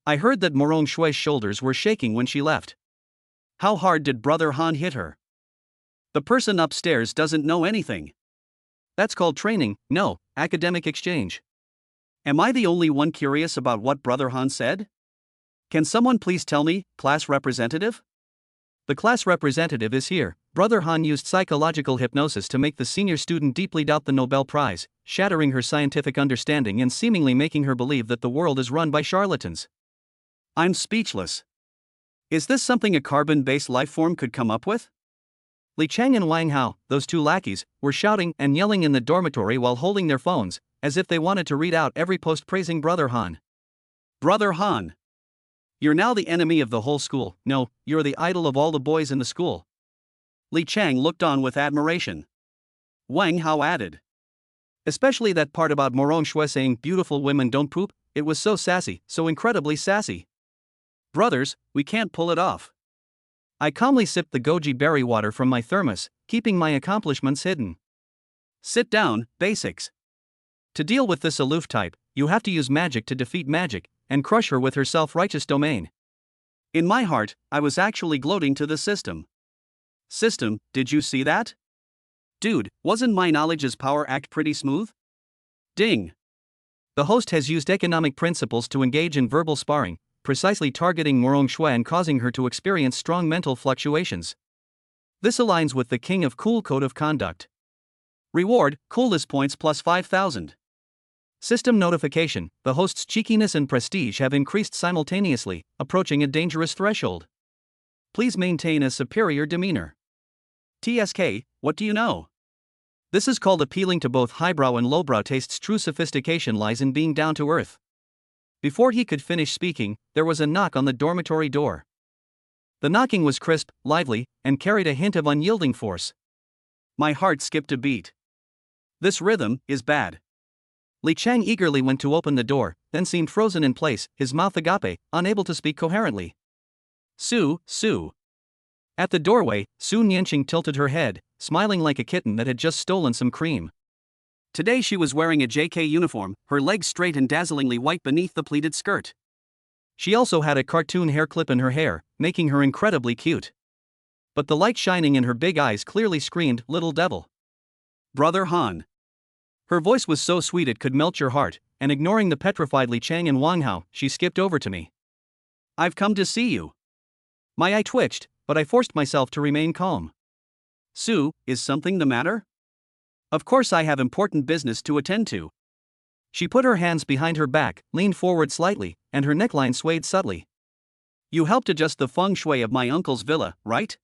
I heard that Morong Shui's shoulders were shaking when she left. How hard did Brother Han hit her? The person upstairs doesn't know anything. That's called training, no, academic exchange. Am I the only one curious about what Brother Han said? Can someone please tell me, class representative? The class representative is here. Brother Han used psychological hypnosis to make the senior student deeply doubt the Nobel Prize, shattering her scientific understanding and seemingly making her believe that the world is run by charlatans. I'm speechless. Is this something a carbon-based life form could come up with? Li Chang and Wang Hao, those two lackeys, were shouting and yelling in the dormitory while holding their phones, as if they wanted to read out every post praising Brother Han. Brother Han! You're now the enemy of the whole school. No, you're the idol of all the boys in the school. Li Chang looked on with admiration. Wang Hao added. Especially that part about Morong Shui saying beautiful women don't poop, it was so sassy, so incredibly sassy. Brothers, we can't pull it off. I calmly sipped the goji berry water from my thermos, keeping my accomplishments hidden. Sit down, basics. To deal with this aloof type, you have to use magic to defeat magic, and crush her with her self-righteous domain. In my heart, I was actually gloating to the system. System, did you see that? Dude, wasn't my knowledge's power act pretty smooth? Ding. The host has used economic principles to engage in verbal sparring, precisely targeting Morong Shui and causing her to experience strong mental fluctuations. This aligns with the King of Cool code of conduct. Reward, coolness points plus 5,000. System notification, the host's cheekiness and prestige have increased simultaneously, approaching a dangerous threshold. Please maintain a superior demeanor. TSK, what do you know? This is called appealing to both highbrow and lowbrow tastes. True sophistication lies in being down to earth. Before he could finish speaking, there was a knock on the dormitory door. The knocking was crisp, lively, and carried a hint of unyielding force. My heart skipped a beat. This rhythm is bad. Li Chang eagerly went to open the door, then seemed frozen in place, his mouth agape, unable to speak coherently. Su. At the doorway, Su Nianqing tilted her head, smiling like a kitten that had just stolen some cream. Today she was wearing a JK uniform, her legs straight and dazzlingly white beneath the pleated skirt. She also had a cartoon hair clip in her hair, making her incredibly cute. But the light shining in her big eyes clearly screamed, "Little devil." Brother Han. Her voice was so sweet it could melt your heart, and ignoring the petrified Li Chang and Wang Hao, she skipped over to me. I've come to see you. My eye twitched, but I forced myself to remain calm. Su, is something the matter? Of course I have important business to attend to. She put her hands behind her back, leaned forward slightly, and her neckline swayed subtly. You helped adjust the feng shui of my uncle's villa, right?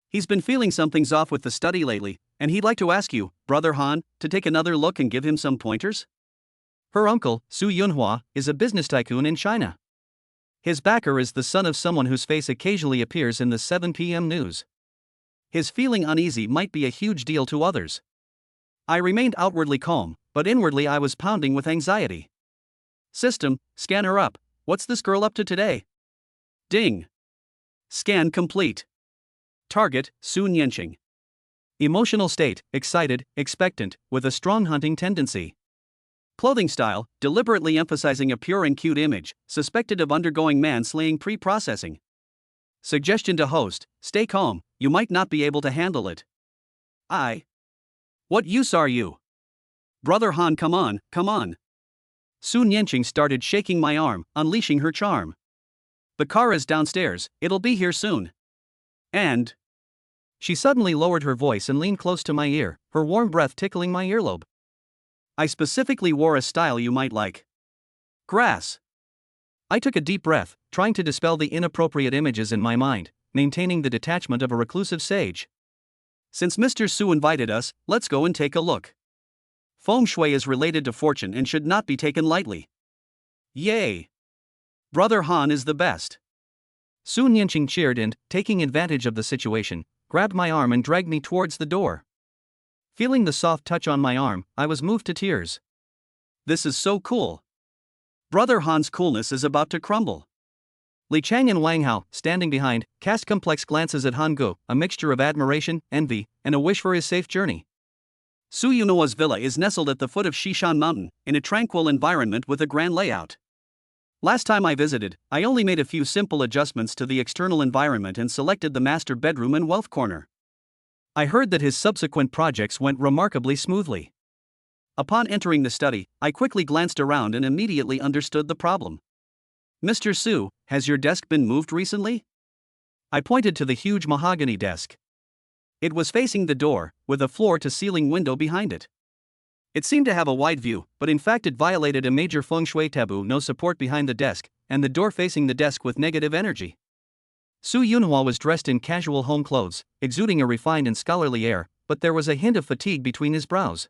He's been feeling something's off with the study lately, and he'd like to ask you, Brother Han, to take another look and give him some pointers? Her uncle, Su Yunhua, is a business tycoon in China. His backer is the son of someone whose face occasionally appears in the 7 p.m. news. His feeling uneasy might be a huge deal to others. I remained outwardly calm, but inwardly I was pounding with anxiety. System, scan her up. What's this girl up to today? Ding. Scan complete. Target, Su Nianqing. Emotional state, excited, expectant, with a strong hunting tendency. Clothing style, deliberately emphasizing a pure and cute image, suspected of undergoing man-slaying pre-processing. Suggestion to host, stay calm, you might not be able to handle it. What use are you? Brother Han, come on. Su Nianqing started shaking my arm, unleashing her charm. The car is downstairs, it'll be here soon. And... She suddenly lowered her voice and leaned close to my ear, her warm breath tickling my earlobe. I specifically wore a style you might like. Grass. I took a deep breath, trying to dispel the inappropriate images in my mind, maintaining the detachment of a reclusive sage. Since Mr. Su invited us, let's go and take a look. Feng shui is related to fortune and should not be taken lightly. Yay! Brother Han is the best. Su Nianqing cheered and, taking advantage of the situation, grabbed my arm and dragged me towards the door. Feeling the soft touch on my arm, I was moved to tears. This is so cool. Brother Han's coolness is about to crumble. Li Chang and Wang Hao, standing behind, cast complex glances at Han Guo, a mixture of admiration, envy, and a wish for his safe journey. Su Yunoa's villa is nestled at the foot of Shishan Mountain, in a tranquil environment with a grand layout. Last time I visited, I only made a few simple adjustments to the external environment and selected the master bedroom and wealth corner. I heard that his subsequent projects went remarkably smoothly. Upon entering the study, I quickly glanced around and immediately understood the problem. Mr. Su, has your desk been moved recently? I pointed to the huge mahogany desk. It was facing the door, with a floor-to-ceiling window behind it. It seemed to have a wide view, but in fact it violated a major feng shui taboo: no support behind the desk, and the door facing the desk with negative energy. Su Yunhua was dressed in casual home clothes, exuding a refined and scholarly air, but there was a hint of fatigue between his brows.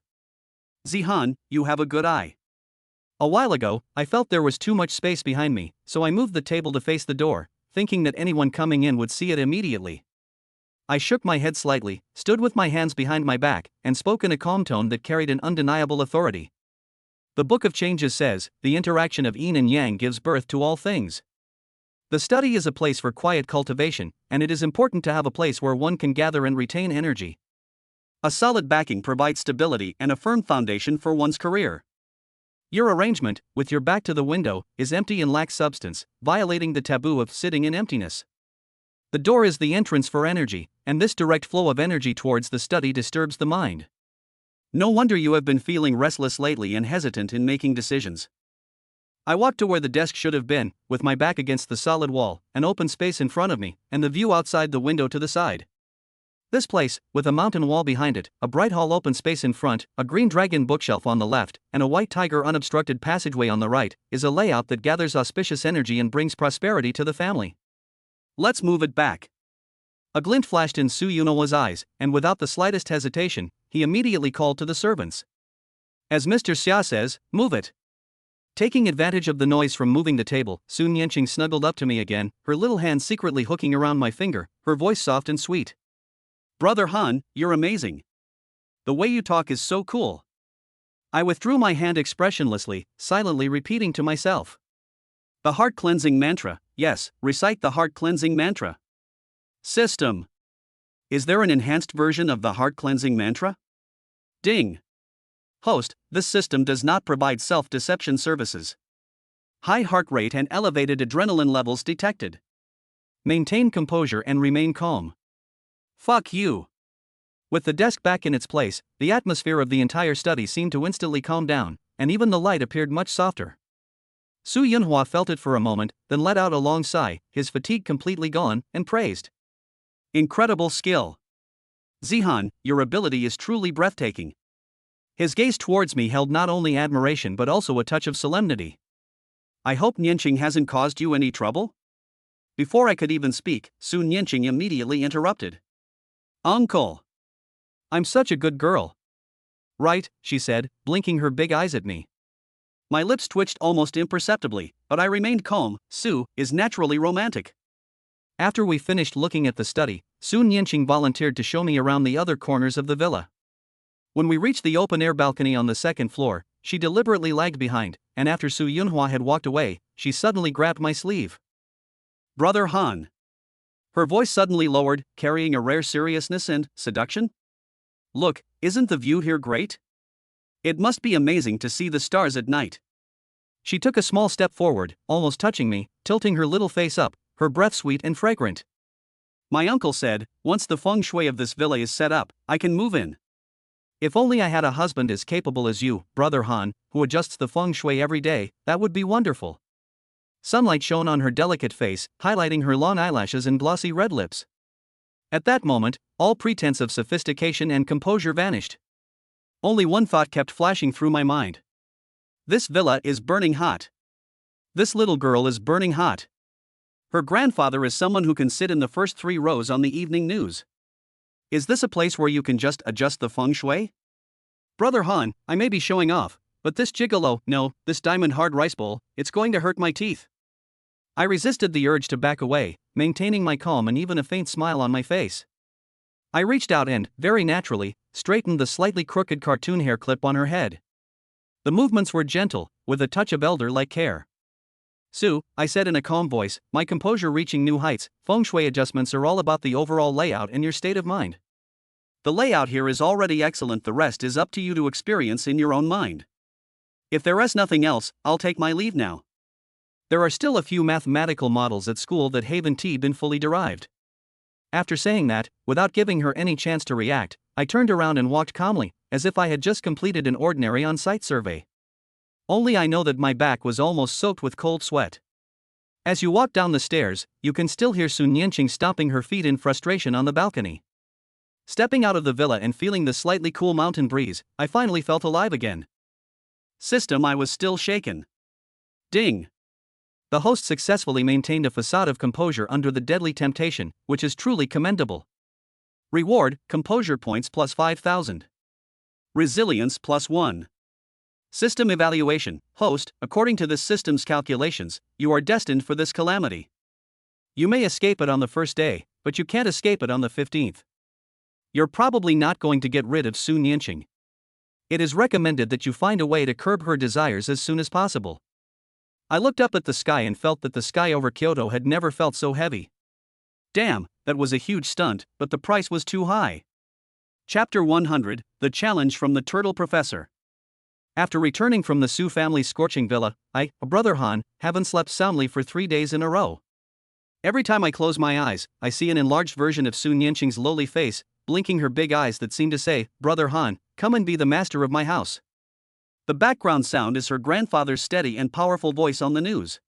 Zihan, you have a good eye. A while ago, I felt there was too much space behind me, so I moved the table to face the door, thinking that anyone coming in would see it immediately. I shook my head slightly, stood with my hands behind my back, and spoke in a calm tone that carried an undeniable authority. The Book of Changes says, the interaction of yin and yang gives birth to all things. The study is a place for quiet cultivation, and it is important to have a place where one can gather and retain energy. A solid backing provides stability and a firm foundation for one's career. Your arrangement, with your back to the window, is empty and lacks substance, violating the taboo of sitting in emptiness. The door is the entrance for energy, and this direct flow of energy towards the study disturbs the mind. No wonder you have been feeling restless lately and hesitant in making decisions. I walked to where the desk should have been, with my back against the solid wall, an open space in front of me, and the view outside the window to the side. This place, with a mountain wall behind it, a bright hall open space in front, a green dragon bookshelf on the left, and a white tiger unobstructed passageway on the right, is a layout that gathers auspicious energy and brings prosperity to the family. Let's move it back. A glint flashed in Su Yunhua's eyes, and without the slightest hesitation, he immediately called to the servants. As Mr. Xia says, move it. Taking advantage of the noise from moving the table, Su Nianqing snuggled up to me again, her little hand secretly hooking around my finger, her voice soft and sweet. Brother Han, you're amazing. The way you talk is so cool. I withdrew my hand expressionlessly, silently repeating to myself. The heart cleansing mantra, yes, recite the heart cleansing mantra. System. Is there an enhanced version of the heart cleansing mantra? Ding. Host, this system does not provide self-deception services. High heart rate and elevated adrenaline levels detected. Maintain composure and remain calm. Fuck you. With the desk back in its place, the atmosphere of the entire study seemed to instantly calm down, and even the light appeared much softer. Su Yunhua felt it for a moment, then let out a long sigh, his fatigue completely gone, and praised. Incredible skill. Zihan, your ability is truly breathtaking. His gaze towards me held not only admiration but also a touch of solemnity. I hope Nianqing hasn't caused you any trouble? Before I could even speak, Su Nianqing immediately interrupted. Uncle. I'm such a good girl. Right, she said, blinking her big eyes at me. My lips twitched almost imperceptibly, but I remained calm. Su is naturally romantic. After we finished looking at the study, Su Nianqing volunteered to show me around the other corners of the villa. When we reached the open-air balcony on the second floor, she deliberately lagged behind, and after Su Yunhua had walked away, she suddenly grabbed my sleeve. Brother Han. Her voice suddenly lowered, carrying a rare seriousness and seduction. Look, isn't the view here great? It must be amazing to see the stars at night. She took a small step forward, almost touching me, tilting her little face up, her breath sweet and fragrant. My uncle said, once the feng shui of this villa is set up, I can move in. If only I had a husband as capable as you, Brother Han, who adjusts the feng shui every day, that would be wonderful. Sunlight shone on her delicate face, highlighting her long eyelashes and glossy red lips. At that moment, all pretense of sophistication and composure vanished. Only one thought kept flashing through my mind. This villa is burning hot. This little girl is burning hot. Her grandfather is someone who can sit in the first 3 rows on the evening news. Is this a place where you can just adjust the feng shui? Brother Han, I may be showing off, but this gigolo, no, this diamond hard rice bowl, it's going to hurt my teeth. I resisted the urge to back away, maintaining my calm and even a faint smile on my face. I reached out and, very naturally, straightened the slightly crooked cartoon hair clip on her head. The movements were gentle, with a touch of elder-like care. Su, I said in a calm voice, my composure reaching new heights, feng shui adjustments are all about the overall layout and your state of mind. The layout here is already excellent, the rest is up to you to experience in your own mind. If there is nothing else, I'll take my leave now. There are still a few mathematical models at school that haven't been fully derived. After saying that, without giving her any chance to react, I turned around and walked calmly, as if I had just completed an ordinary on-site survey. Only I know that my back was almost soaked with cold sweat. As you walk down the stairs, you can still hear Su Nianqing stomping her feet in frustration on the balcony. Stepping out of the villa and feeling the slightly cool mountain breeze, I finally felt alive again. System, I was still shaken. Ding. The host successfully maintained a facade of composure under the deadly temptation, which is truly commendable. Reward: composure points plus 5,000. Resilience plus 1. System evaluation: host, according to this system's calculations, you are destined for this calamity. You may escape it on the first day, but you can't escape it on the 15th. You're probably not going to get rid of Su Nianqing. It is recommended that you find a way to curb her desires as soon as possible. I looked up at the sky and felt that the sky over Kyoto had never felt so heavy. Damn, that was a huge stunt, but the price was too high. Chapter 100: The Challenge from the Turtle Professor. After returning from the Su family's scorching villa, Brother Han, haven't slept soundly for 3 days in a row. Every time I close my eyes, I see an enlarged version of Su Nianqing's lowly face, blinking her big eyes that seem to say, "Brother Han, come and be the master of my house." The background sound is her grandfather's steady and powerful voice on the news.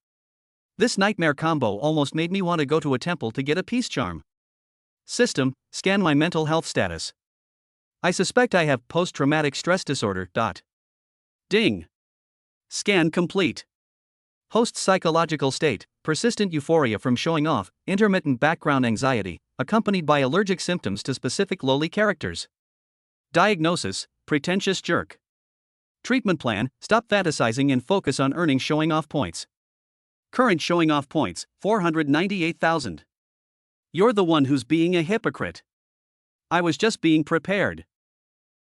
This nightmare combo almost made me want to go to a temple to get a peace charm. System: scan my mental health status. I suspect I have post-traumatic stress disorder. Ding. Scan complete. Host: psychological state: persistent euphoria from showing off, intermittent background anxiety, accompanied by allergic symptoms to specific lowly characters. Diagnosis: pretentious jerk. Treatment plan: stop fantasizing and focus on earning showing off points. Current showing off points: 498,000. You're the one who's being a hypocrite. I was just being prepared.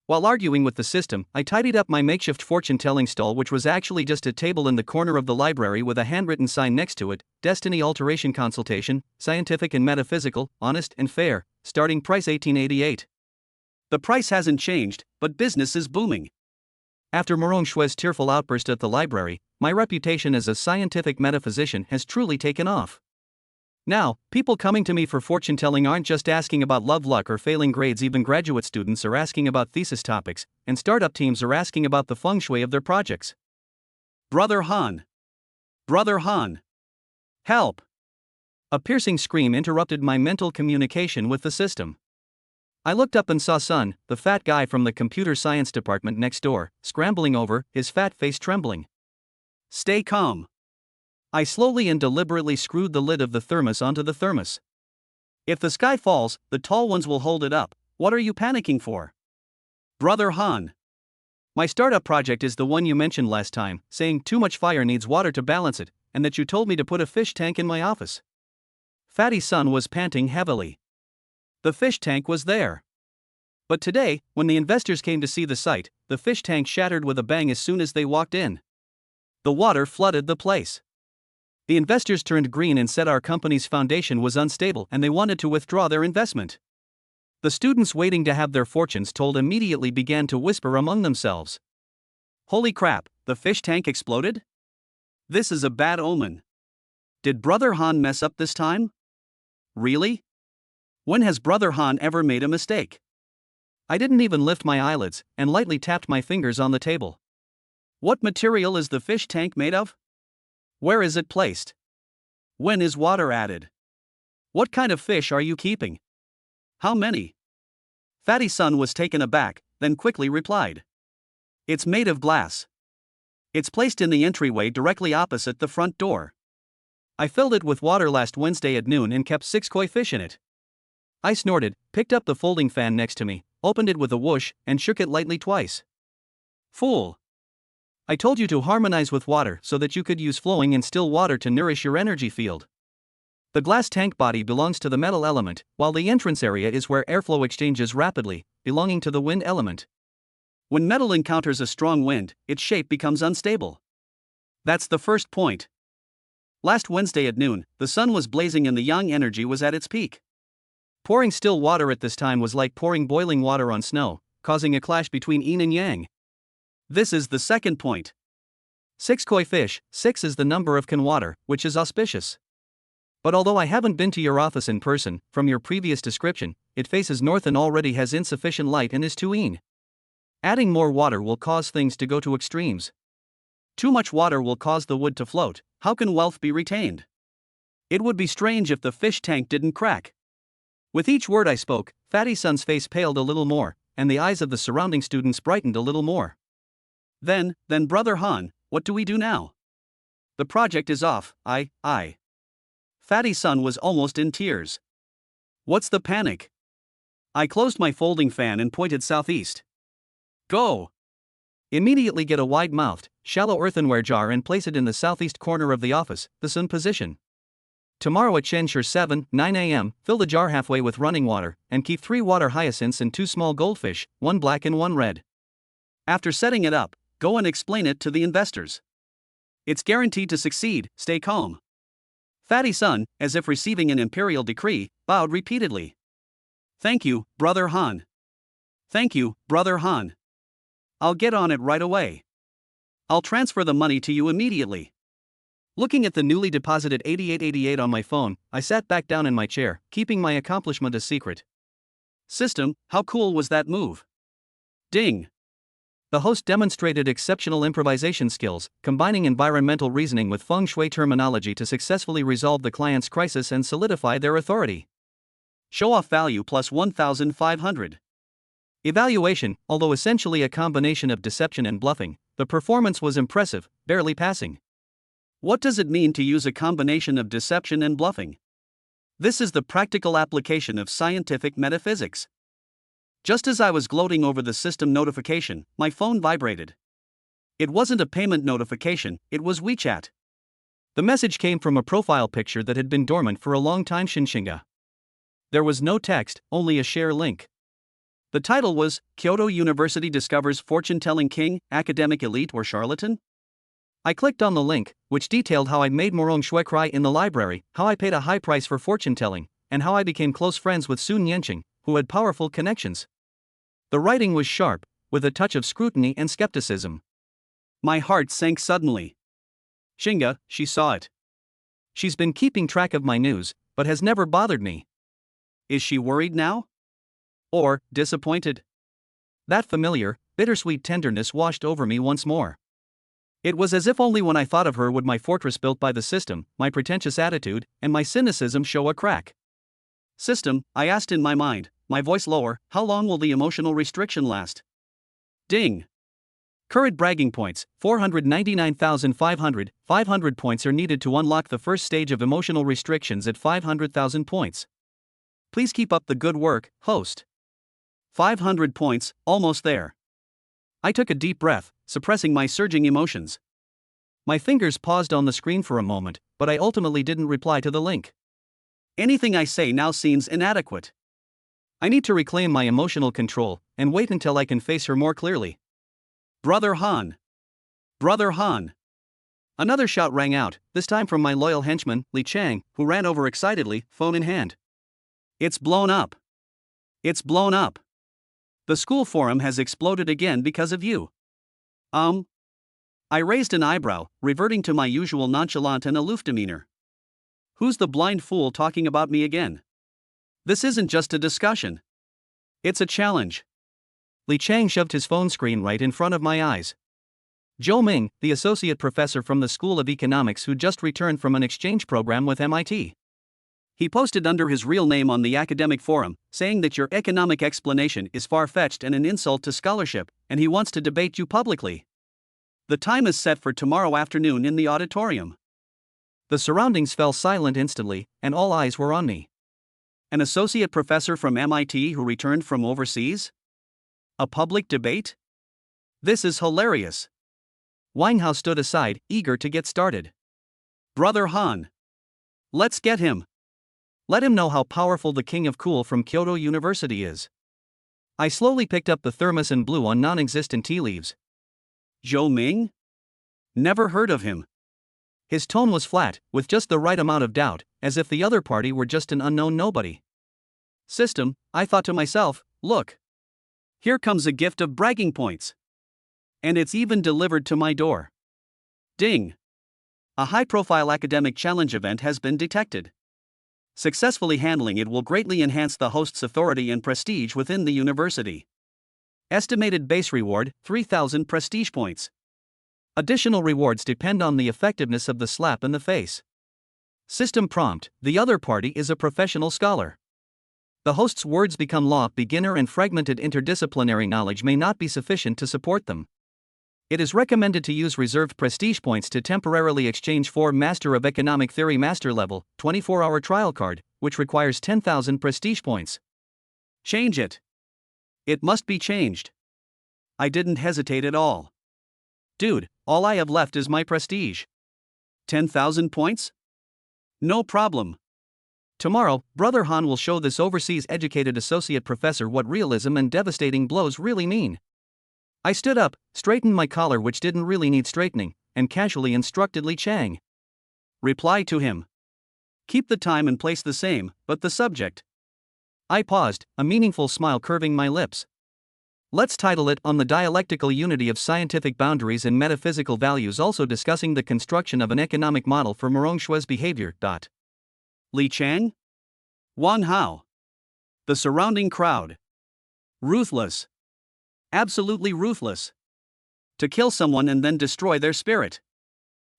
While arguing with the system, I tidied up my makeshift fortune-telling stall, which was actually just a table in the corner of the library with a handwritten sign next to it: Destiny Alteration Consultation, Scientific and Metaphysical, Honest and Fair, starting price 1888. The price hasn't changed, but business is booming. After Morong Shui's tearful outburst at the library, my reputation as a scientific metaphysician has truly taken off. Now, people coming to me for fortune-telling aren't just asking about love luck or failing grades. Even graduate students are asking about thesis topics, and startup teams are asking about the feng shui of their projects. Brother Han! Brother Han! Help! A piercing scream interrupted my mental communication with the system. I looked up and saw Sun, the fat guy from the computer science department next door, scrambling over, his fat face trembling. Stay calm. I slowly and deliberately screwed the lid of the thermos onto the thermos. If the sky falls, the tall ones will hold it up. What are you panicking for? Brother Han. My startup project is the one you mentioned last time, saying too much fire needs water to balance it, and that you told me to put a fish tank in my office. Fatty Sun was panting heavily. The fish tank was there. But today, when the investors came to see the site, the fish tank shattered with a bang as soon as they walked in. The water flooded the place. The investors turned green and said our company's foundation was unstable and they wanted to withdraw their investment. The students waiting to have their fortunes told immediately began to whisper among themselves. Holy crap, the fish tank exploded? This is a bad omen. Did Brother Han mess up this time? Really? When has Brother Han ever made a mistake? I didn't even lift my eyelids, and lightly tapped my fingers on the table. What material is the fish tank made of? Where is it placed? When is water added? What kind of fish are you keeping? How many? Fatty Sun was taken aback, then quickly replied. It's made of glass. It's placed in the entryway directly opposite the front door. I filled it with water last Wednesday at noon and kept 6 koi fish in it. I snorted, picked up the folding fan next to me, opened it with a whoosh, and shook it lightly twice. Fool! I told you to harmonize with water so that you could use flowing and still water to nourish your energy field. The glass tank body belongs to the metal element, while the entrance area is where airflow exchanges rapidly, belonging to the wind element. When metal encounters a strong wind, its shape becomes unstable. That's the first point. Last Wednesday at noon, the sun was blazing and the yang energy was at its peak. Pouring still water at this time was like pouring boiling water on snow, causing a clash between yin and yang. This is the second point. 6 koi fish, 6 is the number of can water, which is auspicious. But although I haven't been to your office in person, from your previous description, it faces north and already has insufficient light and is too yin. Adding more water will cause things to go to extremes. Too much water will cause the wood to float. How can wealth be retained? It would be strange if the fish tank didn't crack. With each word I spoke, Fatty Sun's face paled a little more, and the eyes of the surrounding students brightened a little more. Then, Brother Han, what do we do now? The project is off, Fatty Son was almost in tears. What's the panic? I closed my folding fan and pointed southeast. Go! Immediately get a wide-mouthed, shallow earthenware jar and place it in the southeast corner of the office, the sun position. Tomorrow at Chenshire 7, 9 a.m., fill the jar halfway with running water, and keep 3 water hyacinths and 2 small goldfish, 1 black and 1 red. After setting it up, go and explain it to the investors. It's guaranteed to succeed, stay calm. Fatty Son, as if receiving an imperial decree, bowed repeatedly. Thank you, Brother Han. Thank you, Brother Han. I'll get on it right away. I'll transfer the money to you immediately. Looking at the newly deposited 8888 on my phone, I sat back down in my chair, keeping my accomplishment a secret. System, how cool was that move? Ding. The host demonstrated exceptional improvisation skills, combining environmental reasoning with feng shui terminology to successfully resolve the client's crisis and solidify their authority. Show-off value plus 1,500. Evaluation, although essentially a combination of deception and bluffing, the performance was impressive, barely passing. What does it mean to use a combination of deception and bluffing? This is the practical application of scientific metaphysics. Just as I was gloating over the system notification, my phone vibrated. It wasn't a payment notification, it was WeChat. The message came from a profile picture that had been dormant for a long time. Shinshinga. There was no text, only a share link. The title was, Kyoto University Discovers Fortune-Telling King, Academic Elite or Charlatan? I clicked on the link, which detailed how I made Morong Shui cry in the library, how I paid a high price for fortune-telling, and how I became close friends with Sun Yenqing, who had powerful connections. The writing was sharp, with a touch of scrutiny and skepticism. My heart sank suddenly. Shinga, she saw it. She's been keeping track of my news, but has never bothered me. Is she worried now? Or disappointed? That familiar, bittersweet tenderness washed over me once more. It was as if only when I thought of her would my fortress built by the system, my pretentious attitude, and my cynicism show a crack. System, I asked in my mind, my voice lower, how long will the emotional restriction last? Ding. Current bragging points, 499,500, 500 points are needed to unlock the first stage of emotional restrictions at 500,000 points. Please keep up the good work, host. 500 points, almost there. I took a deep breath, suppressing my surging emotions. My fingers paused on the screen for a moment, but I ultimately didn't reply to the link. Anything I say now seems inadequate. I need to reclaim my emotional control, and wait until I can face her more clearly. Brother Han! Brother Han! Another shout rang out, this time from my loyal henchman, Li Chang, who ran over excitedly, phone in hand. It's blown up! It's blown up! The school forum has exploded again because of you. I raised an eyebrow, reverting to my usual nonchalant and aloof demeanor. Who's the blind fool talking about me again? This isn't just a discussion. It's a challenge. Li Chang shoved his phone screen right in front of my eyes. Zhou Ming, the associate professor from the School of Economics who just returned from an exchange program with MIT. He posted under his real name on the academic forum, saying that your economic explanation is far-fetched and an insult to scholarship, and he wants to debate you publicly. The time is set for tomorrow afternoon in the auditorium. The surroundings fell silent instantly, and all eyes were on me. An associate professor from MIT who returned from overseas? A public debate? This is hilarious. Wang Hao stood aside, eager to get started. Brother Han. Let's get him. Let him know how powerful the King of Cool from Kyoto University is. I slowly picked up the thermos and blew on non-existent tea leaves. Zhou Ming? Never heard of him. His tone was flat, with just the right amount of doubt, as if the other party were just an unknown nobody. System, I thought to myself, look. Here comes a gift of bragging points. And it's even delivered to my door. Ding. A high-profile academic challenge event has been detected. Successfully handling it will greatly enhance the host's authority and prestige within the university. Estimated base reward, 3,000 prestige points. Additional rewards depend on the effectiveness of the slap in the face. System prompt, the other party is a professional scholar. The host's words become law, beginner and fragmented interdisciplinary knowledge may not be sufficient to support them. It is recommended to use reserved prestige points to temporarily exchange for Master of Economic Theory Master Level 24-hour trial card, which requires 10,000 prestige points. Change it. It must be changed. I didn't hesitate at all. Dude, all I have left is my prestige. 10,000 points? No problem. Tomorrow, Brother Han will show this overseas educated associate professor what realism and devastating blows really mean. I stood up, straightened my collar which didn't really need straightening, and casually instructed Li Chang. Reply to him. Keep the time and place the same, but the subject. I paused, a meaningful smile curving my lips. Let's title it On the Dialectical Unity of Scientific Boundaries and Metaphysical Values, also discussing the construction of an economic model for Morong Shui's behavior. Li Chang? Wan Hao. The surrounding crowd. Ruthless. Absolutely ruthless. To kill someone and then destroy their spirit.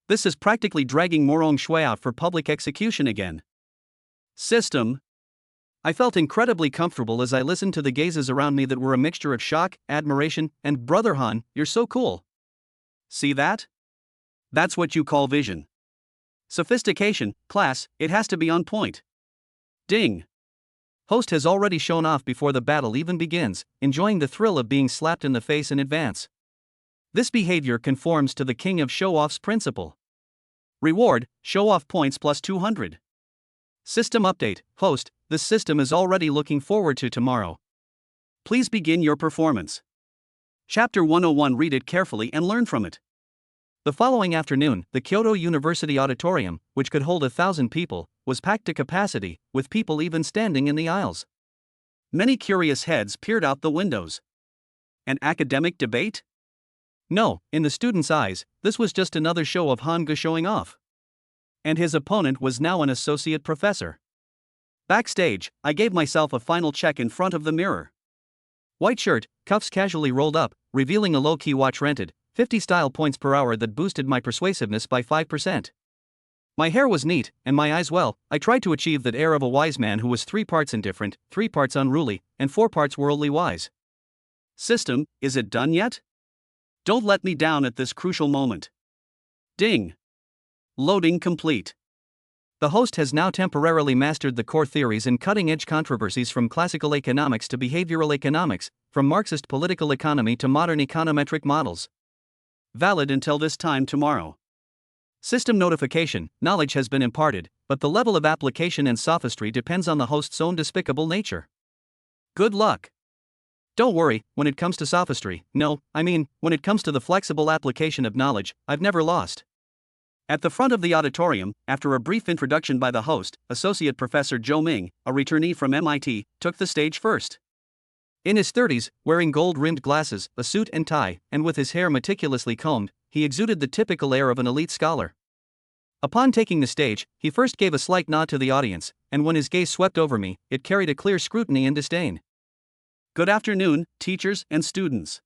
This is practically dragging Morong Shui out for public execution again. System. I felt incredibly comfortable as I listened to the gazes around me that were a mixture of shock, admiration, and Brother Han, you're so cool. See that? That's what you call vision. Sophistication, class, it has to be on point. Ding. Host has already shown off before the battle even begins, enjoying the thrill of being slapped in the face in advance. This behavior conforms to the king of show-off's principle. Reward, show-off points plus 200. System update, host, this system is already looking forward to tomorrow. Please begin your performance. Chapter 101. Read it carefully and learn from it. The following afternoon, the Kyoto University Auditorium, which could hold 1,000 people, was packed to capacity, with people even standing in the aisles. Many curious heads peered out the windows. An academic debate? No, in the students' eyes, this was just another show of Hanga showing off. And his opponent was now an associate professor. Backstage, I gave myself a final check in front of the mirror. White shirt, cuffs casually rolled up, revealing a low-key watch rented, 50 style points per hour that boosted my persuasiveness by 5%. My hair was neat, and my eyes well. I tried to achieve that air of a wise man who was 3 parts indifferent, 3 parts unruly, and 4 parts worldly wise. System, is it done yet? Don't let me down at this crucial moment. Ding. Loading complete. The host has now temporarily mastered the core theories and cutting-edge controversies from classical economics to behavioral economics, from Marxist political economy to modern econometric models. Valid until this time tomorrow. System notification, knowledge has been imparted, but the level of application and sophistry depends on the host's own despicable nature. Good luck. Don't worry, when it comes to sophistry, when it comes to the flexible application of knowledge, I've never lost. At the front of the auditorium, after a brief introduction by the host, Associate Professor Zhou Ming, a returnee from MIT, took the stage first. In his 30s, wearing gold-rimmed glasses, a suit and tie, and with his hair meticulously combed, he exuded the typical air of an elite scholar. Upon taking the stage, he first gave a slight nod to the audience, and when his gaze swept over me, it carried a clear scrutiny and disdain. Good afternoon, teachers and students.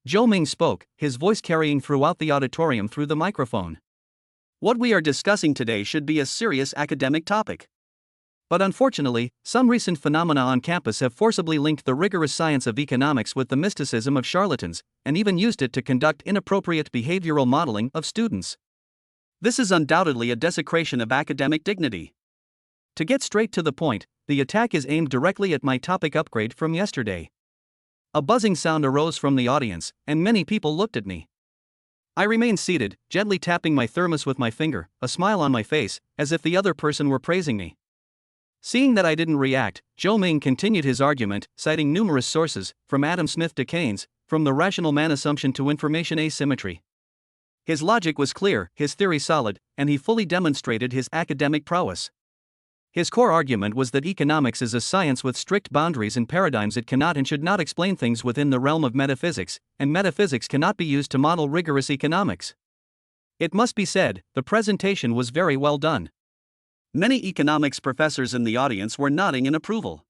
Zhou Ming spoke, his voice carrying throughout the auditorium through the microphone. What we are discussing today should be a serious academic topic. But unfortunately, some recent phenomena on campus have forcibly linked the rigorous science of economics with the mysticism of charlatans, and even used it to conduct inappropriate behavioral modeling of students. This is undoubtedly a desecration of academic dignity. To get straight to the point, the attack is aimed directly at my topic upgrade from yesterday. A buzzing sound arose from the audience, and many people looked at me. I remained seated, gently tapping my thermos with my finger, a smile on my face, as if the other person were praising me. Seeing that I didn't react, Zhou Ming continued his argument, citing numerous sources, from Adam Smith to Keynes, from the rational man assumption to information asymmetry. His logic was clear, his theory solid, and he fully demonstrated his academic prowess. His core argument was that economics is a science with strict boundaries and paradigms. It cannot and should not explain things within the realm of metaphysics, and metaphysics cannot be used to model rigorous economics. It must be said, the presentation was very well done. Many economics professors in the audience were nodding in approval.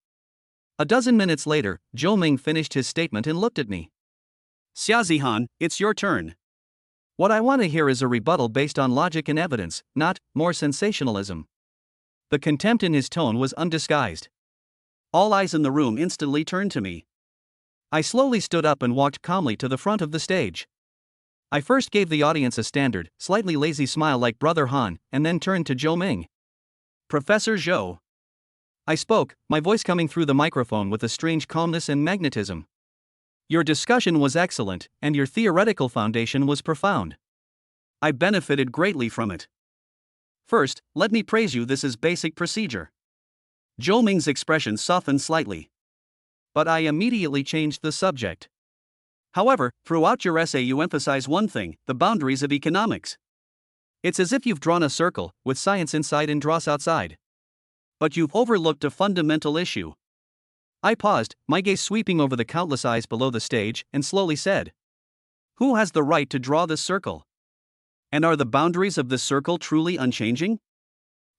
A dozen minutes later, Zhou Ming finished his statement and looked at me. Xiaozihan, it's your turn. What I want to hear is a rebuttal based on logic and evidence, not more sensationalism. The contempt in his tone was undisguised. All eyes in the room instantly turned to me. I slowly stood up and walked calmly to the front of the stage. I first gave the audience a standard, slightly lazy smile like Brother Han, and then turned to Zhou Ming. Professor Zhou. I spoke, my voice coming through the microphone with a strange calmness and magnetism. Your discussion was excellent, and your theoretical foundation was profound. I benefited greatly from it. First, let me praise you. This is basic procedure. Zhou Ming's expression softened slightly. But I immediately changed the subject. However, throughout your essay you emphasize one thing, the boundaries of economics. It's as if you've drawn a circle, with science inside and dross outside. But you've overlooked a fundamental issue. I paused, my gaze sweeping over the countless eyes below the stage, and slowly said, who has the right to draw this circle? And are the boundaries of this circle truly unchanging?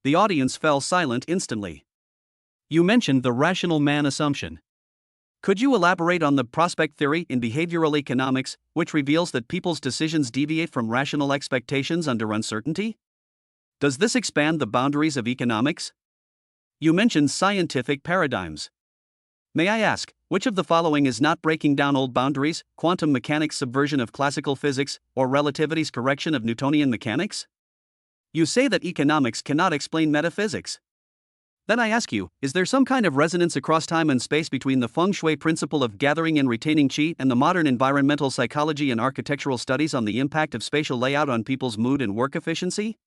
The audience fell silent instantly. You mentioned the rational man assumption. Could you elaborate on the prospect theory in behavioral economics, which reveals that people's decisions deviate from rational expectations under uncertainty? Does this expand the boundaries of economics? You mentioned scientific paradigms. May I ask, which of the following is not breaking down old boundaries, quantum mechanics' subversion of classical physics, or relativity's correction of Newtonian mechanics? You say that economics cannot explain metaphysics. Then I ask you, is there some kind of resonance across time and space between the feng shui principle of gathering and retaining qi and the modern environmental psychology and architectural studies on the impact of spatial layout on people's mood and work efficiency?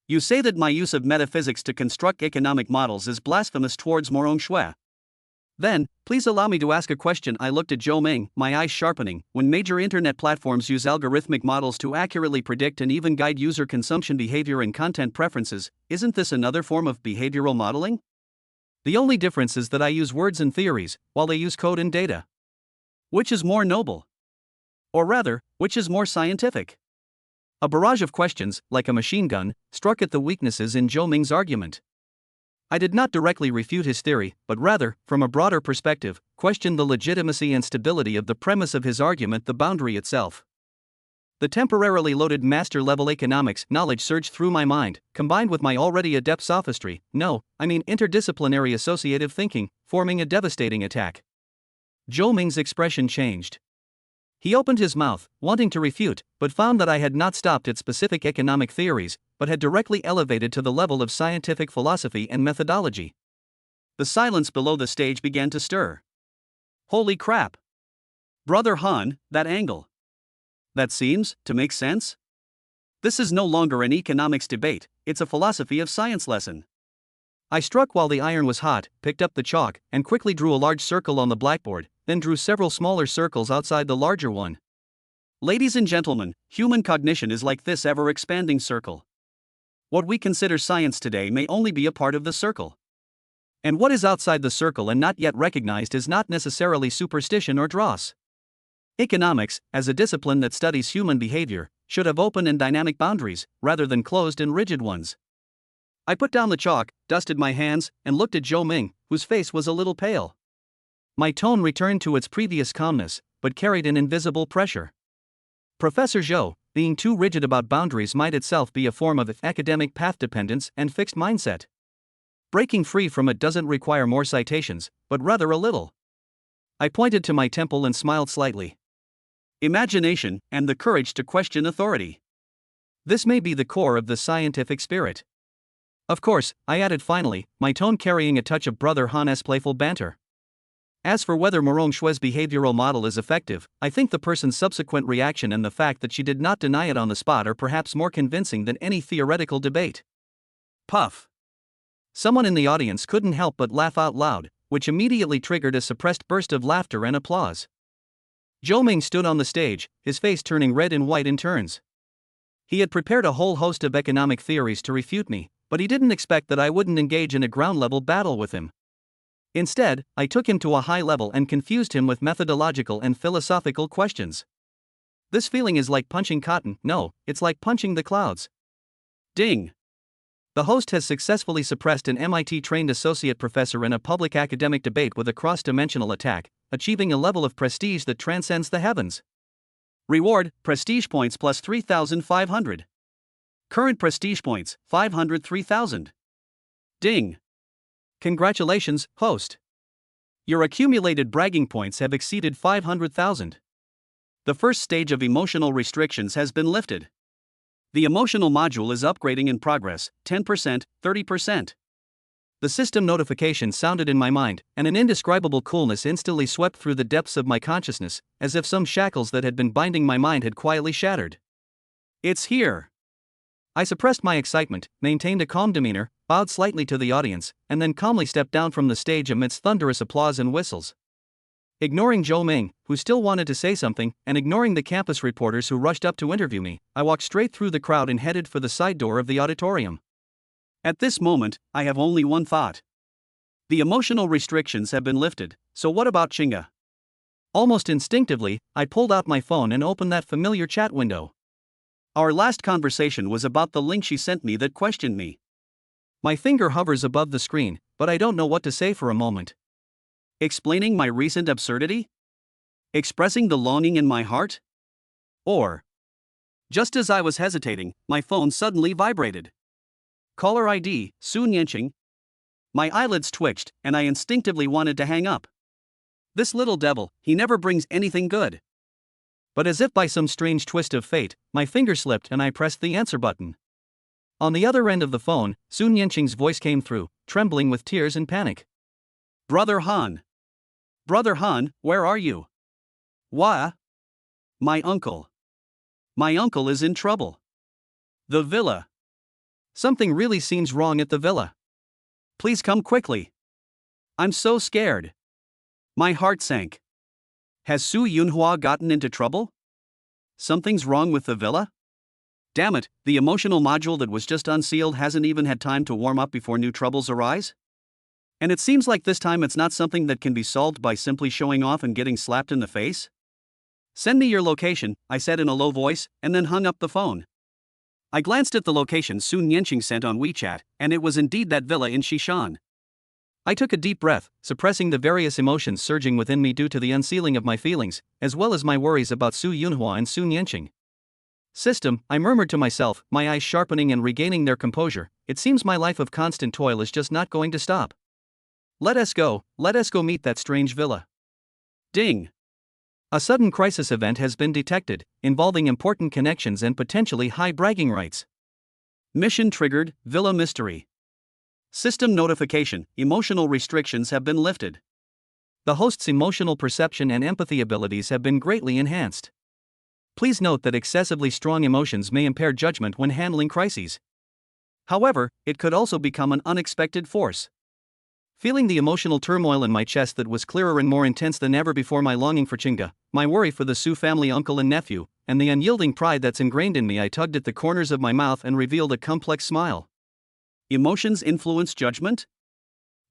You say that my use of metaphysics to construct economic models is blasphemous towards Morong Shui. Then, please allow me to ask a question. I looked at Zhou Ming, my eyes sharpening. When major internet platforms use algorithmic models to accurately predict and even guide user consumption behavior and content preferences, isn't this another form of behavioral modeling? The only difference is that I use words and theories, while they use code and data. Which is more noble? Or rather, which is more scientific? A barrage of questions, like a machine gun, struck at the weaknesses in Zhou Ming's argument. I did not directly refute his theory, but rather, from a broader perspective, questioned the legitimacy and stability of the premise of his argument, the boundary itself. The temporarily loaded master-level economics knowledge surged through my mind, combined with my already adept sophistry, interdisciplinary associative thinking, forming a devastating attack. Zhou Ming's expression changed. He opened his mouth, wanting to refute, but found that I had not stopped at specific economic theories, but had directly elevated to the level of scientific philosophy and methodology. The silence below the stage began to stir. Holy crap! Brother Han, that angle. That seems to make sense? This is no longer an economics debate, it's a philosophy of science lesson. I struck while the iron was hot, picked up the chalk, and quickly drew a large circle on the blackboard, then drew several smaller circles outside the larger one. Ladies and gentlemen, human cognition is like this ever-expanding circle. What we consider science today may only be a part of the circle. And what is outside the circle and not yet recognized is not necessarily superstition or dross. Economics, as a discipline that studies human behavior, should have open and dynamic boundaries, rather than closed and rigid ones. I put down the chalk, dusted my hands, and looked at Zhou Ming, whose face was a little pale. My tone returned to its previous calmness, but carried an invisible pressure. Professor Zhou, being too rigid about boundaries might itself be a form of academic path dependence and fixed mindset. Breaking free from it doesn't require more citations, but rather a little. I pointed to my temple and smiled slightly. Imagination, and the courage to question authority. This may be the core of the scientific spirit. Of course, I added finally, my tone carrying a touch of Brother Han's playful banter. As for whether Morong Shui's behavioral model is effective, I think the person's subsequent reaction and the fact that she did not deny it on the spot are perhaps more convincing than any theoretical debate. Puff. Someone in the audience couldn't help but laugh out loud, which immediately triggered a suppressed burst of laughter and applause. Zhou Ming stood on the stage, his face turning red and white in turns. He had prepared a whole host of economic theories to refute me, but he didn't expect that I wouldn't engage in a ground-level battle with him. Instead, I took him to a high level and confused him with methodological and philosophical questions. This feeling is like punching cotton. No, it's like punching the clouds. Ding! The host has successfully suppressed an MIT-trained associate professor in a public academic debate with a cross-dimensional attack, achieving a level of prestige that transcends the heavens. Reward, prestige points plus 3,500. Current prestige points, 503,000. Ding! Congratulations, host. Your accumulated bragging points have exceeded 500,000. The first stage of emotional restrictions has been lifted. The emotional module is upgrading in progress, 10%, 30%. The system notification sounded in my mind, and an indescribable coolness instantly swept through the depths of my consciousness, as if some shackles that had been binding my mind had quietly shattered. It's here! I suppressed my excitement, maintained a calm demeanor, bowed slightly to the audience, and then calmly stepped down from the stage amidst thunderous applause and whistles. Ignoring Zhou Ming, who still wanted to say something, and ignoring the campus reporters who rushed up to interview me, I walked straight through the crowd and headed for the side door of the auditorium. At this moment, I have only one thought. The emotional restrictions have been lifted, so what about Chinga? Almost instinctively, I pulled out my phone and opened that familiar chat window. Our last conversation was about the link she sent me that questioned me. My finger hovers above the screen, but I don't know what to say for a moment. Explaining my recent absurdity? Expressing the longing in my heart? Or, just as I was hesitating, my phone suddenly vibrated. Caller ID, Su Nianqing. My eyelids twitched, and I instinctively wanted to hang up. This little devil, he never brings anything good. But as if by some strange twist of fate, my finger slipped and I pressed the answer button. On the other end of the phone, Su Nianqing's voice came through, trembling with tears and panic. Brother Han. Brother Han, where are you? Why? My uncle. My uncle is in trouble. The villa. Something really seems wrong at the villa. Please come quickly. I'm so scared. My heart sank. Has Su Yunhua gotten into trouble? Something's wrong with the villa? Damn it, the emotional module that was just unsealed hasn't even had time to warm up before new troubles arise? And it seems like this time it's not something that can be solved by simply showing off and getting slapped in the face? Send me your location, I said in a low voice, and then hung up the phone. I glanced at the location Su Nianqing sent on WeChat, and it was indeed that villa in Xishan. I took a deep breath, suppressing the various emotions surging within me due to the unsealing of my feelings, as well as my worries about Su Yunhua and Su Nianqing. System, I murmured to myself, my eyes sharpening and regaining their composure, it seems my life of constant toil is just not going to stop. Let us go meet that strange villa. Ding! A sudden crisis event has been detected, involving important connections and potentially high bragging rights. Mission triggered, Villa Mystery. System notification, emotional restrictions have been lifted. The host's emotional perception and empathy abilities have been greatly enhanced. Please note that excessively strong emotions may impair judgment when handling crises. However, it could also become an unexpected force. Feeling the emotional turmoil in my chest that was clearer and more intense than ever before, my longing for Chinga, my worry for the Su family uncle and nephew, and the unyielding pride that's ingrained in me, I tugged at the corners of my mouth and revealed a complex smile. Emotions influence judgment?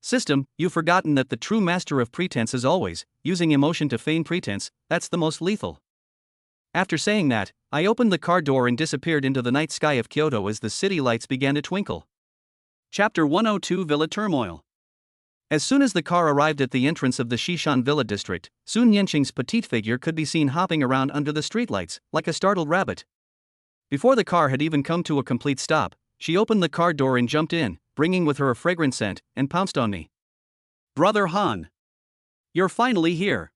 System, you've forgotten that the true master of pretense is always using emotion to feign pretense. That's the most lethal. After saying that, I opened the car door and disappeared into the night sky of Kyoto as the city lights began to twinkle. Chapter 102 Villa Turmoil. As soon as the car arrived at the entrance of the Xishan Villa district, Su Nianqing's petite figure could be seen hopping around under the streetlights, like a startled rabbit. Before the car had even come to a complete stop, she opened the car door and jumped in, bringing with her a fragrant scent, and pounced on me. Brother Han! You're finally here!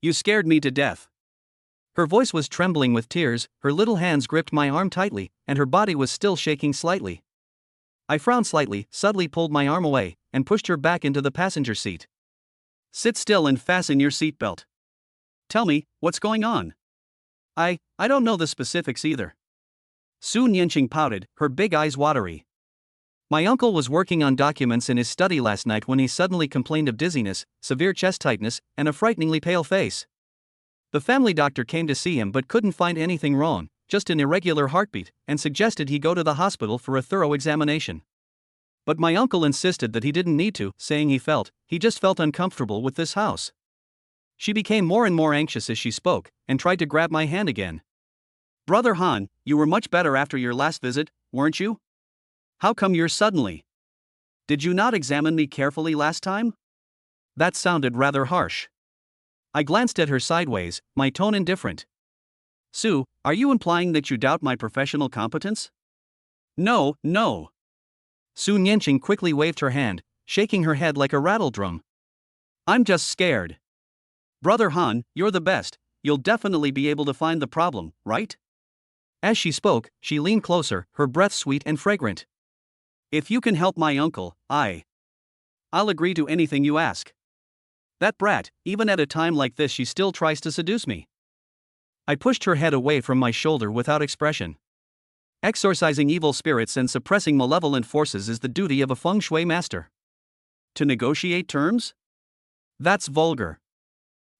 You scared me to death. Her voice was trembling with tears, her little hands gripped my arm tightly, and her body was still shaking slightly. I frowned slightly, subtly pulled my arm away, and pushed her back into the passenger seat. Sit still and fasten your seatbelt. Tell me, what's going on? I don't know the specifics either. Su Nianqing pouted, her big eyes watery. My uncle was working on documents in his study last night when he suddenly complained of dizziness, severe chest tightness, and a frighteningly pale face. The family doctor came to see him but couldn't find anything wrong, just an irregular heartbeat, and suggested he go to the hospital for a thorough examination. But my uncle insisted that he didn't need to, saying he just felt uncomfortable with this house. She became more and more anxious as she spoke, and tried to grab my hand again. Brother Han, you were much better after your last visit, weren't you? How come you're suddenly? Did you not examine me carefully last time? That sounded rather harsh. I glanced at her sideways, my tone indifferent. Su, are you implying that you doubt my professional competence? No. Su Nianqing quickly waved her hand, shaking her head like a rattle drum. I'm just scared. Brother Han, you're the best. you'll definitely be able to find the problem, right? As she spoke, she leaned closer, her breath sweet and fragrant. If you can help my uncle, I'll agree to anything you ask. That brat, even at a time like this, she still tries to seduce me. I pushed her head away from my shoulder without expression. Exorcising evil spirits and suppressing malevolent forces is the duty of a feng shui master. To negotiate terms? That's vulgar.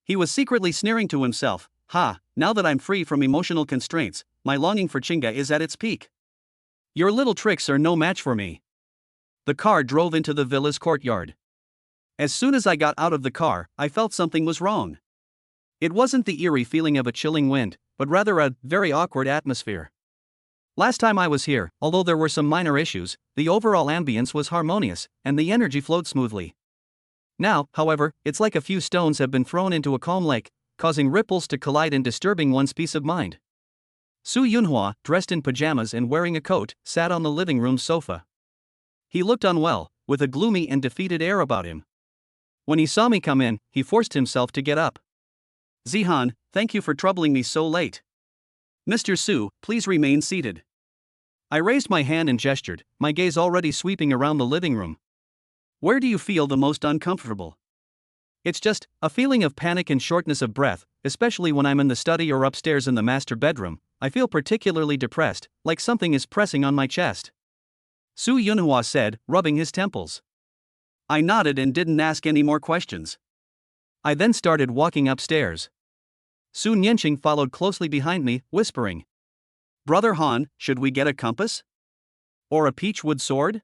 He was secretly sneering to himself. Now that I'm free from emotional constraints, my longing for Chinga is at its peak. Your little tricks are no match for me. The car drove into the villa's courtyard. As soon as I got out of the car, I felt something was wrong. It wasn't the eerie feeling of a chilling wind, but rather a very awkward atmosphere. Last time I was here, although there were some minor issues, the overall ambience was harmonious, and the energy flowed smoothly. Now, however, it's like a few stones have been thrown into a calm lake, causing ripples to collide and disturbing one's peace of mind. Su Yunhua, dressed in pajamas and wearing a coat, sat on the living room sofa. He looked unwell, with a gloomy and defeated air about him. When he saw me come in, he forced himself to get up. Zihan, thank you for troubling me so late. Mr. Su, please remain seated. I raised my hand and gestured, my gaze already sweeping around the living room. Where do you feel the most uncomfortable? It's just a feeling of panic and shortness of breath, especially when I'm in the study or upstairs in the master bedroom. I feel particularly depressed, like something is pressing on my chest. Su Yunhua said, rubbing his temples. I nodded and didn't ask any more questions. I then started walking upstairs. Su Nianqing followed closely behind me, whispering, Brother Han, should we get a compass? Or a peachwood sword?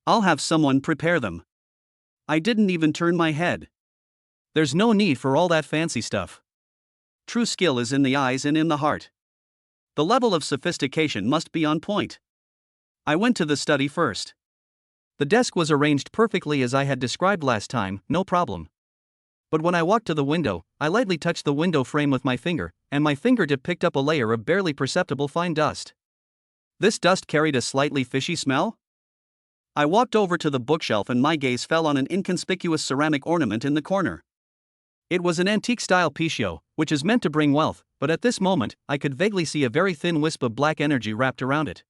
I'll have someone prepare them. I didn't even turn my head. There's no need for all that fancy stuff. True skill is in the eyes and in the heart. The level of sophistication must be on point. I went to the study first. The desk was arranged perfectly as I had described last time, no problem. But when I walked to the window, I lightly touched the window frame with my finger, and my fingertip picked up a layer of barely perceptible fine dust. This dust carried a slightly fishy smell? I walked over to the bookshelf and my gaze fell on an inconspicuous ceramic ornament in the corner. It was an antique-style picio, which is meant to bring wealth, but at this moment, I could vaguely see a very thin wisp of black energy wrapped around it.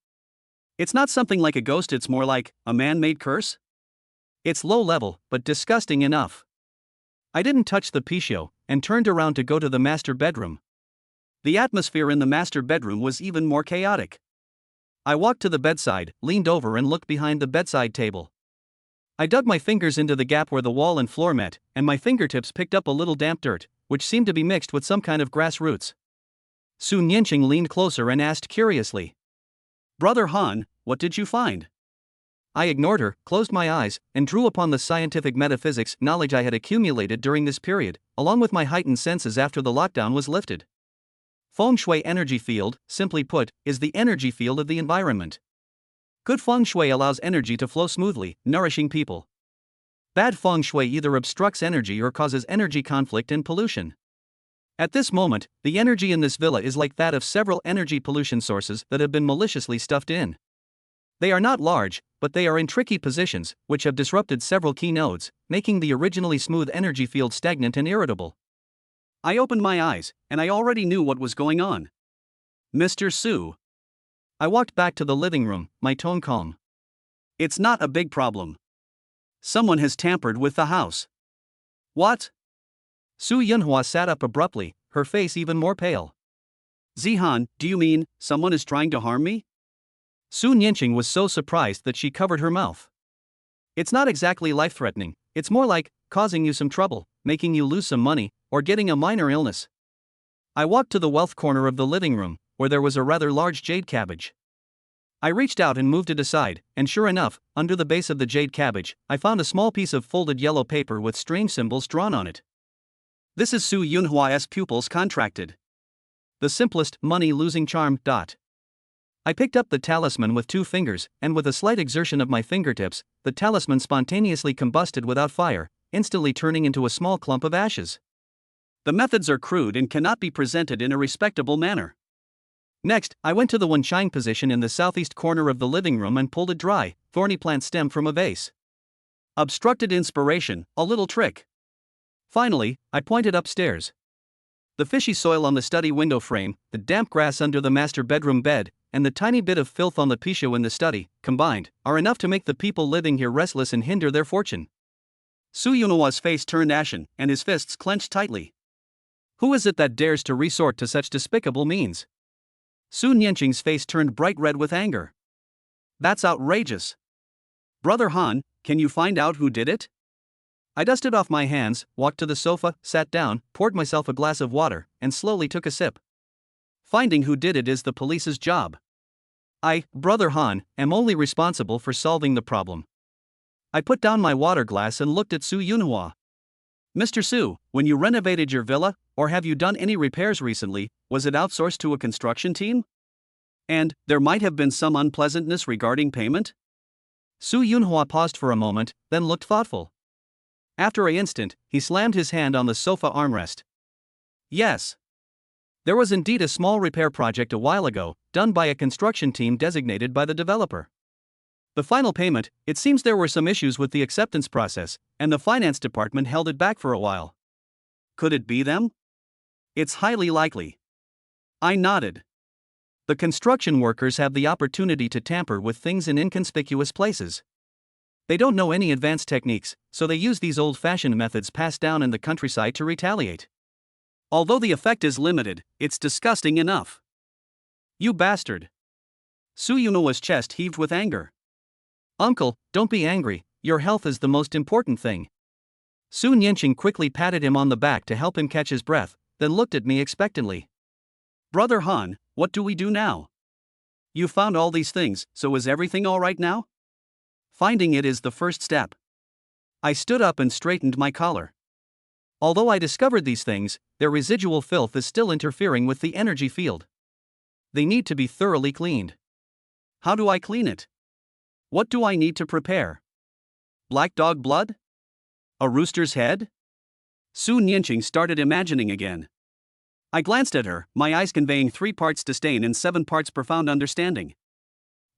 It's not something like a ghost, it's more like a man-made curse? It's low level, but disgusting enough. I didn't touch the picio, and turned around to go to the master bedroom. The atmosphere in the master bedroom was even more chaotic. I walked to the bedside, leaned over and looked behind the bedside table. I dug my fingers into the gap where the wall and floor met, and my fingertips picked up a little damp dirt, which seemed to be mixed with some kind of grass roots. Su Nianqing leaned closer and asked curiously, Brother Han, what did you find? I ignored her, closed my eyes, and drew upon the scientific metaphysics knowledge I had accumulated during this period, along with my heightened senses after the lockdown was lifted. Feng Shui energy field, simply put, is the energy field of the environment. Good Feng Shui allows energy to flow smoothly, nourishing people. Bad Feng Shui either obstructs energy or causes energy conflict and pollution. At this moment, the energy in this villa is like that of several energy pollution sources that have been maliciously stuffed in. They are not large, but they are in tricky positions, which have disrupted several key nodes, making the originally smooth energy field stagnant and irritable. I opened my eyes, and I already knew what was going on. Mr. Su. I walked back to the living room, my tone calm. It's not a big problem. Someone has tampered with the house. What? Su Yunhua sat up abruptly, her face even more pale. Zihan, do you mean someone is trying to harm me? Su Nianqing was so surprised that she covered her mouth. It's not exactly life-threatening, it's more like causing you some trouble, making you lose some money, or getting a minor illness. I walked to the wealth corner of the living room, where there was a rather large jade cabbage. I reached out and moved it aside, and sure enough, under the base of the jade cabbage, I found a small piece of folded yellow paper with strange symbols drawn on it. This is Su Yunhua's pupils contracted. The simplest money-losing charm. I picked up the talisman with 2 fingers, and with a slight exertion of my fingertips, the talisman spontaneously combusted without fire, instantly turning into a small clump of ashes. The methods are crude and cannot be presented in a respectable manner. Next, I went to the Wenshine position in the southeast corner of the living room and pulled a dry, thorny plant stem from a vase. Obstructed inspiration, a little trick. Finally, I pointed upstairs. The fishy soil on the study window frame, the damp grass under the master bedroom bed, and the tiny bit of filth on the piano in the study, combined, are enough to make the people living here restless and hinder their fortune. Su Yunhua's face turned ashen, and his fists clenched tightly. Who is it that dares to resort to such despicable means? Su Nianqing's face turned bright red with anger. That's outrageous. Brother Han, can you find out who did it? I dusted off my hands, walked to the sofa, sat down, poured myself a glass of water, and slowly took a sip. Finding who did it is the police's job. I, Brother Han, am only responsible for solving the problem. I put down my water glass and looked at Su Yunhua. Mr. Su, when you renovated your villa, or have you done any repairs recently, was it outsourced to a construction team? And, there might have been some unpleasantness regarding payment? Su Yunhua paused for a moment, then looked thoughtful. After an instant, he slammed his hand on the sofa armrest. Yes. There was indeed a small repair project a while ago, done by a construction team designated by the developer. The final payment, it seems there were some issues with the acceptance process, and the finance department held it back for a while. Could it be them? It's highly likely. I nodded. The construction workers have the opportunity to tamper with things in inconspicuous places. They don't know any advanced techniques, so they use these old-fashioned methods passed down in the countryside to retaliate. Although the effect is limited, it's disgusting enough. You bastard. Su Yunhua's chest heaved with anger. Uncle, don't be angry, your health is the most important thing. Su Nianqing quickly patted him on the back to help him catch his breath, then looked at me expectantly. Brother Han, what do we do now? You found all these things, so is everything all right now? Finding it is the first step. I stood up and straightened my collar. Although I discovered these things, their residual filth is still interfering with the energy field. They need to be thoroughly cleaned. How do I clean it? What do I need to prepare? Black dog blood? A rooster's head? Su Nianqing started imagining again. I glanced at her, my eyes conveying 3 parts disdain and 7 parts profound understanding.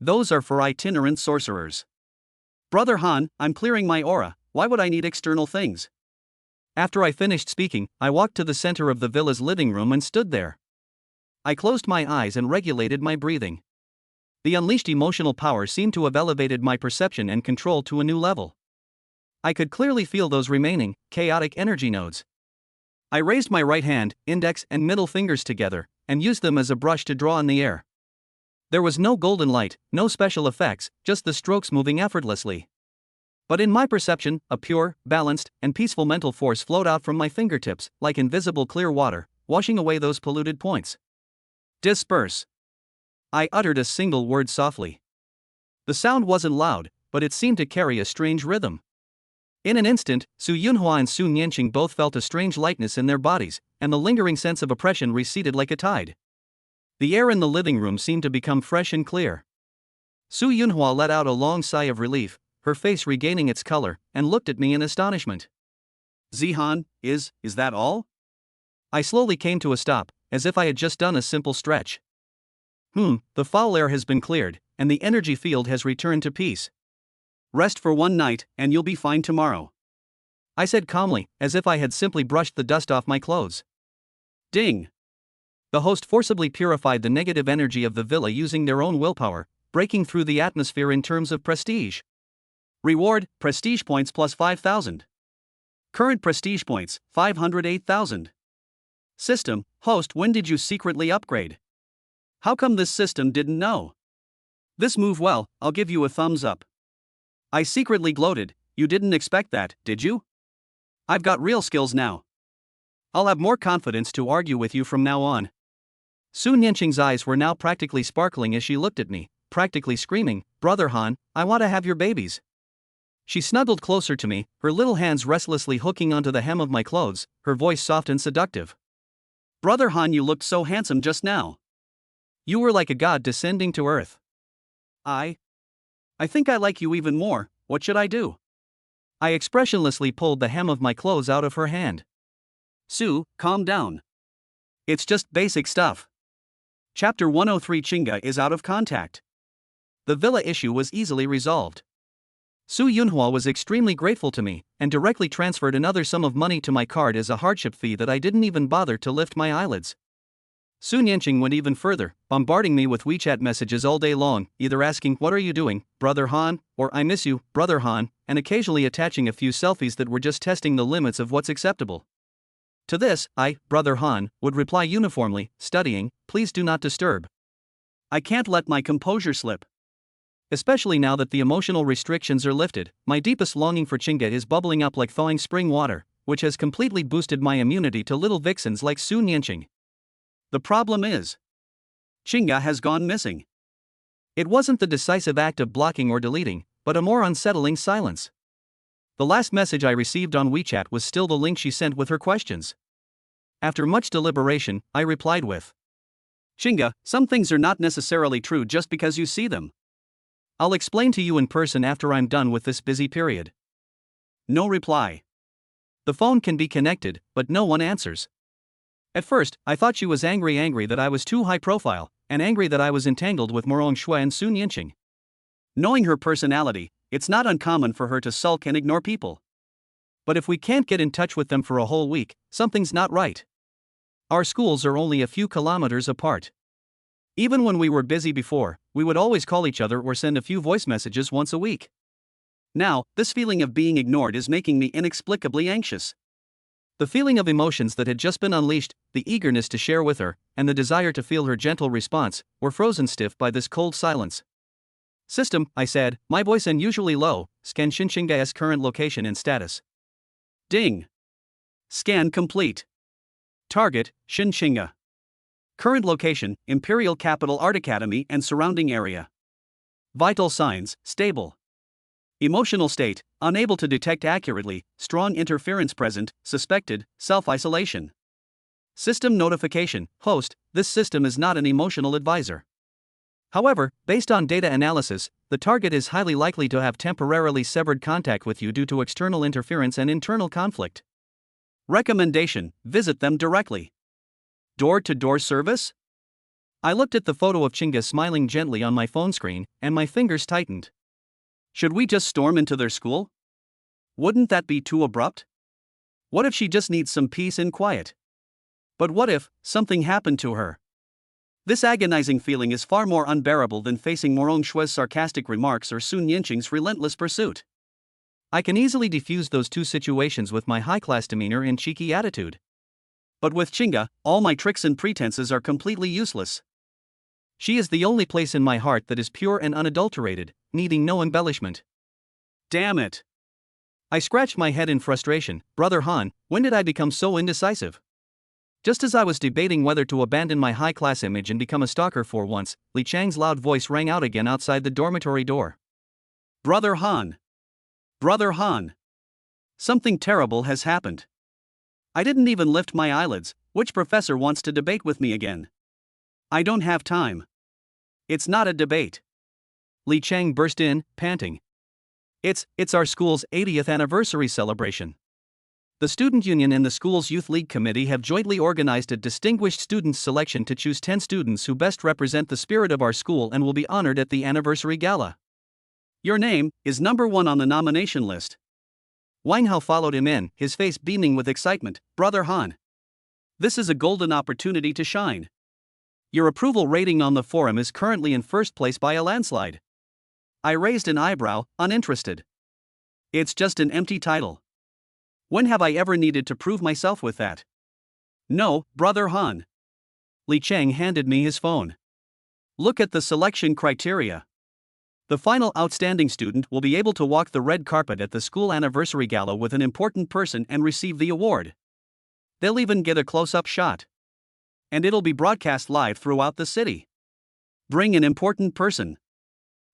Those are for itinerant sorcerers. Brother Han, I'm clearing my aura, why would I need external things? After I finished speaking, I walked to the center of the villa's living room and stood there. I closed my eyes and regulated my breathing. The unleashed emotional power seemed to have elevated my perception and control to a new level. I could clearly feel those remaining, chaotic energy nodes. I raised my right hand, index and middle fingers together, and used them as a brush to draw in the air. There was no golden light, no special effects, just the strokes moving effortlessly. But in my perception, a pure, balanced, and peaceful mental force flowed out from my fingertips, like invisible clear water, washing away those polluted points. Disperse. I uttered a single word softly. The sound wasn't loud, but it seemed to carry a strange rhythm. In an instant, Su Yunhua and Su Nianqing both felt a strange lightness in their bodies, and the lingering sense of oppression receded like a tide. The air in the living room seemed to become fresh and clear. Su Yunhua let out a long sigh of relief, her face regaining its color, and looked at me in astonishment. Zihan, is that all? I slowly came to a stop, as if I had just done a simple stretch. The foul air has been cleared, and the energy field has returned to peace. Rest for one night, and you'll be fine tomorrow. I said calmly, as if I had simply brushed the dust off my clothes. Ding! The host forcibly purified the negative energy of the villa using their own willpower, breaking through the atmosphere in terms of prestige. Reward, prestige points plus 5,000. Current prestige points, 508,000. System, host, when did you secretly upgrade? How come this system didn't know? This move well, I'll give you a thumbs up. I secretly gloated, you didn't expect that, did you? I've got real skills now. I'll have more confidence to argue with you from now on. Su Nianqing's eyes were now practically sparkling as she looked at me, practically screaming, Brother Han, I want to have your babies. She snuggled closer to me, her little hands restlessly hooking onto the hem of my clothes, her voice soft and seductive. Brother Han, you looked so handsome just now. You were like a god descending to earth. I think I like you even more, what should I do? I expressionlessly pulled the hem of my clothes out of her hand. Su, calm down. It's just basic stuff. Chapter 103 Chinga is out of contact. The villa issue was easily resolved. Su Yunhua was extremely grateful to me, and directly transferred another sum of money to my card as a hardship fee that I didn't even bother to lift my eyelids. Su Yanqing went even further, bombarding me with WeChat messages all day long, either asking, "What are you doing, Brother Han?" or "I miss you, Brother Han," and occasionally attaching a few selfies that were just testing the limits of what's acceptable. To this, I, Brother Han, would reply uniformly, "Studying, please do not disturb." I can't let my composure slip. Especially now that the emotional restrictions are lifted, my deepest longing for Chinga is bubbling up like thawing spring water, which has completely boosted my immunity to little vixens like Su Yanqing. The problem is, Chinga has gone missing. It wasn't the decisive act of blocking or deleting, but a more unsettling silence. The last message I received on WeChat was still the link she sent with her questions. After much deliberation, I replied with, "Chinga, some things are not necessarily true just because you see them. I'll explain to you in person after I'm done with this busy period." No reply. The phone can be connected, but no one answers. At first, I thought she was angry that I was too high profile, and angry that I was entangled with Morong Shui and Sun Yanqing. Knowing her personality, it's not uncommon for her to sulk and ignore people. But if we can't get in touch with them for a whole week, something's not right. Our schools are only a few kilometers apart. Even when we were busy before, we would always call each other or send a few voice messages once a week. Now, this feeling of being ignored is making me inexplicably anxious. The feeling of emotions that had just been unleashed, the eagerness to share with her, and the desire to feel her gentle response, were frozen stiff by this cold silence. "System," I said, my voice unusually low, "scan Shinchinga's current location and status." Ding. Scan complete. Target, Shinchinga. Current location, Imperial Capital Art Academy and surrounding area. Vital signs, stable. Emotional state, unable to detect accurately, strong interference present, suspected, self-isolation. System notification, host, this system is not an emotional advisor. However, based on data analysis, the target is highly likely to have temporarily severed contact with you due to external interference and internal conflict. Recommendation, visit them directly. Door-to-door service? I looked at the photo of Chinga smiling gently on my phone screen, and my fingers tightened. Should we just storm into their school? Wouldn't that be too abrupt? What if she just needs some peace and quiet? But what if something happened to her? This agonizing feeling is far more unbearable than facing Morong Shui's sarcastic remarks or Sun Yanqing's relentless pursuit. I can easily defuse those two situations with my high-class demeanor and cheeky attitude. But with Chinga, all my tricks and pretenses are completely useless. She is the only place in my heart that is pure and unadulterated, needing no embellishment. Damn it. I scratched my head in frustration. Brother Han, when did I become so indecisive? Just as I was debating whether to abandon my high-class image and become a stalker for once, Li Chang's loud voice rang out again outside the dormitory door. Brother Han. Brother Han. Something terrible has happened. I didn't even lift my eyelids. Which professor wants to debate with me again? I don't have time. It's not a debate. Li Chang burst in, panting. It's our school's 80th anniversary celebration. The student union and the school's youth league committee have jointly organized a distinguished students selection to choose 10 students who best represent the spirit of our school and will be honored at the anniversary gala. Your name is number 1 on the nomination list. Wang Hao followed him in, his face beaming with excitement. Brother Han. This is a golden opportunity to shine. Your approval rating on the forum is currently in first place by a landslide. I raised an eyebrow, uninterested. It's just an empty title. When have I ever needed to prove myself with that? No, Brother Han. Li Chang handed me his phone. Look at the selection criteria. The final outstanding student will be able to walk the red carpet at the school anniversary gala with an important person and receive the award. They'll even get a close-up shot. And it'll be broadcast live throughout the city. Bring an important person.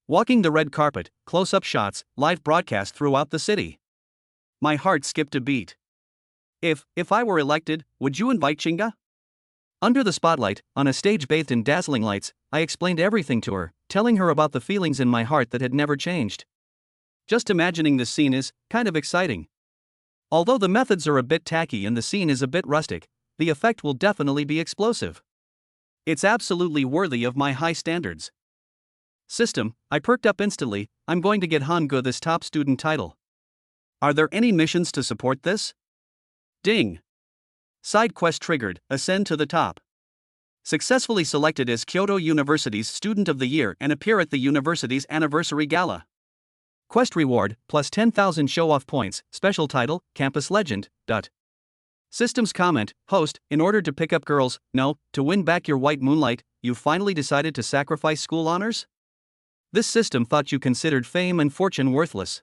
Walking the red carpet, close-up shots, live broadcast throughout the city. My heart skipped a beat. If I were elected, would you invite Chinga? Under the spotlight, on a stage bathed in dazzling lights, I explained everything to her, telling her about the feelings in my heart that had never changed. Just imagining this scene is kind of exciting. Although the methods are a bit tacky and the scene is a bit rustic, the effect will definitely be explosive. It's absolutely worthy of my high standards. System, I perked up instantly. I'm going to get Hanga this top student title. Are there any missions to support this? Ding. Side quest triggered, ascend to the top. Successfully selected as Kyoto University's Student of the Year and appear at the university's anniversary gala. Quest reward, plus 10,000 show-off points, special title, Campus Legend. Systems comment, host, in order to pick up girls, no, to win back your white moonlight, you finally decided to sacrifice school honors? This system thought you considered fame and fortune worthless.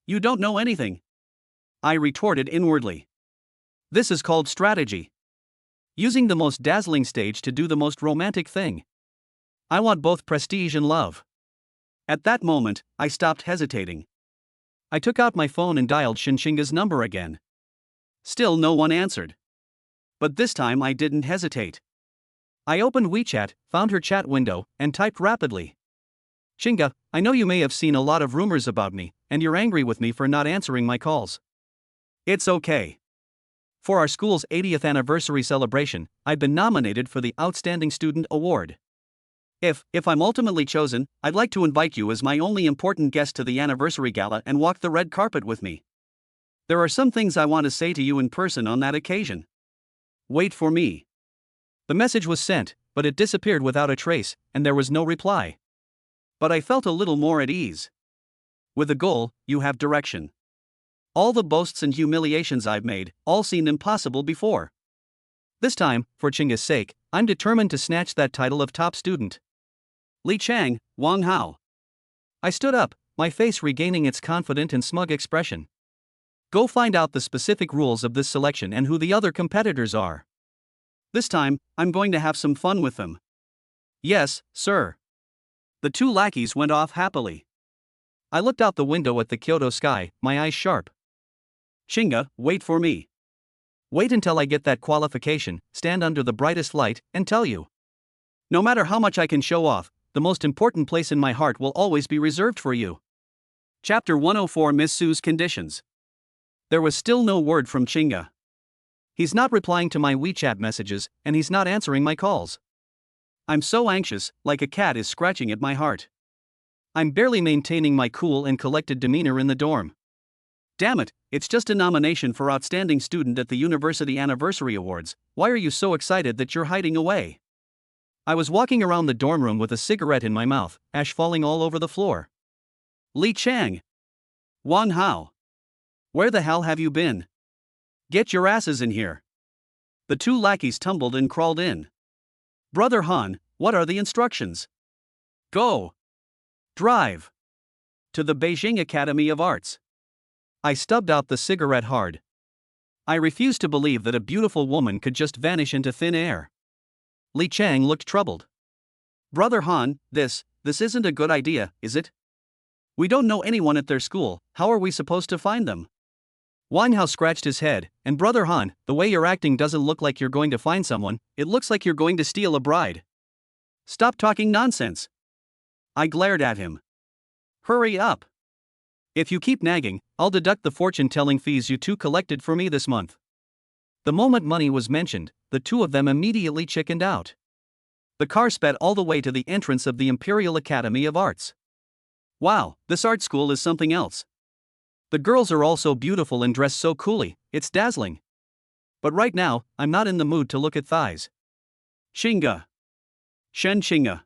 You don't know anything. I retorted inwardly. This is called strategy. Using the most dazzling stage to do the most romantic thing. I want both prestige and love. At that moment, I stopped hesitating. I took out my phone and dialed Shinshinga's number again. Still no one answered. But this time I didn't hesitate. I opened WeChat, found her chat window, and typed rapidly. Shinga, I know you may have seen a lot of rumors about me, and you're angry with me for not answering my calls. It's okay. For our school's 80th anniversary celebration, I've been nominated for the Outstanding Student Award. If I'm ultimately chosen, I'd like to invite you as my only important guest to the anniversary gala and walk the red carpet with me. There are some things I want to say to you in person on that occasion. Wait for me. The message was sent, but it disappeared without a trace, and there was no reply. But I felt a little more at ease. With a goal, you have direction. All the boasts and humiliations I've made, all seemed impossible before. This time, for Chinga's sake, I'm determined to snatch that title of top student. Li Chang, Wang Hao. I stood up, my face regaining its confident and smug expression. Go find out the specific rules of this selection and who the other competitors are. This time, I'm going to have some fun with them. Yes, sir. The two lackeys went off happily. I looked out the window at the Kyoto sky, my eyes sharp. Shinga, wait for me. Wait until I get that qualification, stand under the brightest light, and tell you. No matter how much I can show off, the most important place in my heart will always be reserved for you. Chapter 104 Miss Sue's Conditions. There was still no word from Chinga. He's not replying to my WeChat messages, and he's not answering my calls. I'm so anxious, like a cat is scratching at my heart. I'm barely maintaining my cool and collected demeanor in the dorm. Damn it, it's just a nomination for Outstanding Student at the University Anniversary Awards. Why are you so excited that you're hiding away? I was walking around the dorm room with a cigarette in my mouth, ash falling all over the floor. Li Chang. Wang Hao. Where the hell have you been? Get your asses in here. The two lackeys tumbled and crawled in. Brother Han, what are the instructions? Go. Drive. To the Beijing Academy of Arts. I stubbed out the cigarette hard. I refused to believe that a beautiful woman could just vanish into thin air. Li Chang looked troubled. Brother Han, this isn't a good idea, is it? We don't know anyone at their school, how are we supposed to find them? Wang Hao scratched his head, and Brother Han, the way you're acting doesn't look like you're going to find someone, it looks like you're going to steal a bride. Stop talking nonsense. I glared at him. Hurry up. If you keep nagging, I'll deduct the fortune-telling fees you two collected for me this month. The moment money was mentioned, the two of them immediately chickened out. The car sped all the way to the entrance of the Imperial Academy of Arts. Wow, this art school is something else. The girls are all so beautiful and dressed so coolly, it's dazzling. But right now, I'm not in the mood to look at thighs. Shinga. Shen Shinga.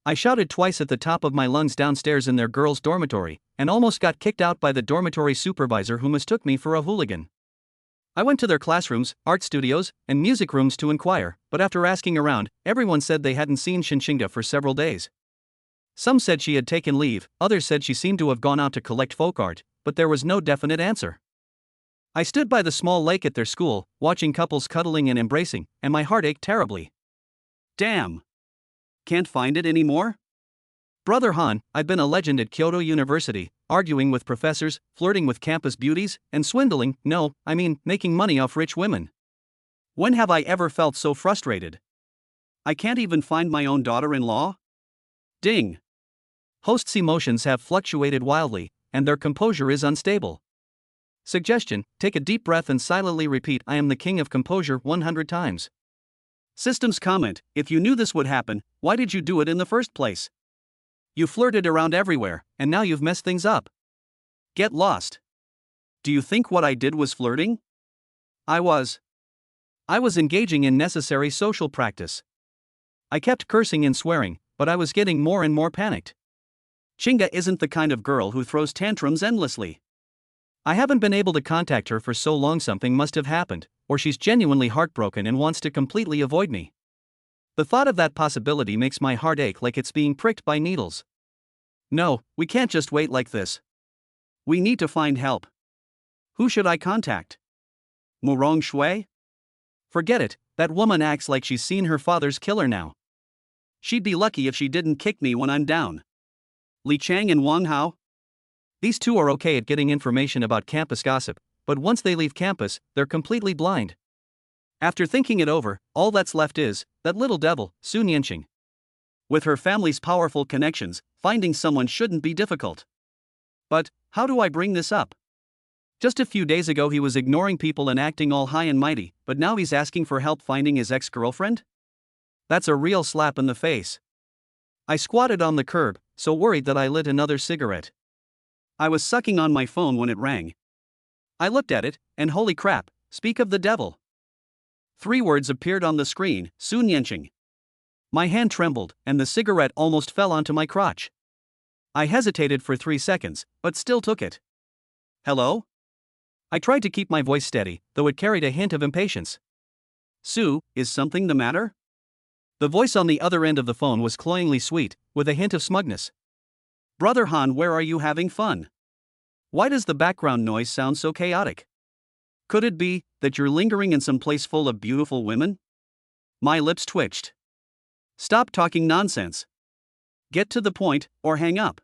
I shouted twice at the top of my lungs downstairs in their girls' dormitory, and almost got kicked out by the dormitory supervisor who mistook me for a hooligan. I went to their classrooms, art studios, and music rooms to inquire, but after asking around, everyone said they hadn't seen Shinshinga for several days. Some said she had taken leave, others said she seemed to have gone out to collect folk art, but there was no definite answer. I stood by the small lake at their school, watching couples cuddling and embracing, and my heart ached terribly. Damn. Can't find it anymore? Brother Han, I've been a legend at Kyoto University, arguing with professors, flirting with campus beauties, and swindling, making money off rich women. When have I ever felt so frustrated? I can't even find my own daughter-in-law? Ding. Host's emotions have fluctuated wildly, and their composure is unstable. Suggestion, take a deep breath and silently repeat I am the king of composure 100 times. Systems comment, if you knew this would happen, why did you do it in the first place? You flirted around everywhere, and now you've messed things up. Get lost. Do you think what I did was flirting? I was engaging in necessary social practice. I kept cursing and swearing, but I was getting more and more panicked. Chinga isn't the kind of girl who throws tantrums endlessly. I haven't been able to contact her for so long. Something must have happened, or she's genuinely heartbroken and wants to completely avoid me. The thought of that possibility makes my heart ache like it's being pricked by needles. No, we can't just wait like this. We need to find help. Who should I contact? Murong Shui? Forget it, that woman acts like she's seen her father's killer now. She'd be lucky if she didn't kick me when I'm down. Li Chang and Wang Hao? These two are okay at getting information about campus gossip, but once they leave campus, they're completely blind. After thinking it over, all that's left is that little devil, Su Nianqing. With her family's powerful connections, finding someone shouldn't be difficult. But how do I bring this up? Just a few days ago he was ignoring people and acting all high and mighty, but now he's asking for help finding his ex-girlfriend? That's a real slap in the face. I squatted on the curb, so worried that I lit another cigarette. I was sucking on my phone when it rang. I looked at it, and holy crap, speak of the devil. 3 words appeared on the screen, Su Nianqing. My hand trembled, and the cigarette almost fell onto my crotch. I hesitated for 3 seconds, but still took it. Hello? I tried to keep my voice steady, though it carried a hint of impatience. Su, is something the matter? The voice on the other end of the phone was cloyingly sweet, with a hint of smugness. Brother Han, where are you having fun? Why does the background noise sound so chaotic? Could it be that you're lingering in some place full of beautiful women? My lips twitched. Stop talking nonsense. Get to the point, or hang up.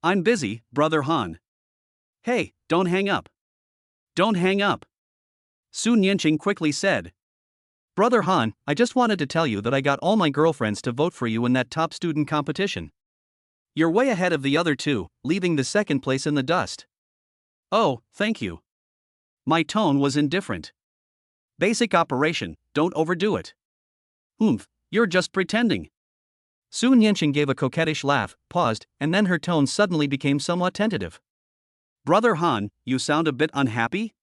I'm busy, Brother Han. Hey, don't hang up. Don't hang up. Su Nianqing quickly said. Brother Han, I just wanted to tell you that I got all my girlfriends to vote for you in that top student competition. You're way ahead of the other two, leaving the second place in the dust. Oh, thank you. My tone was indifferent. Basic operation, don't overdo it. You're just pretending. Su Nianqing gave a coquettish laugh, paused, and then her tone suddenly became somewhat tentative. Brother Han, you sound a bit unhappy?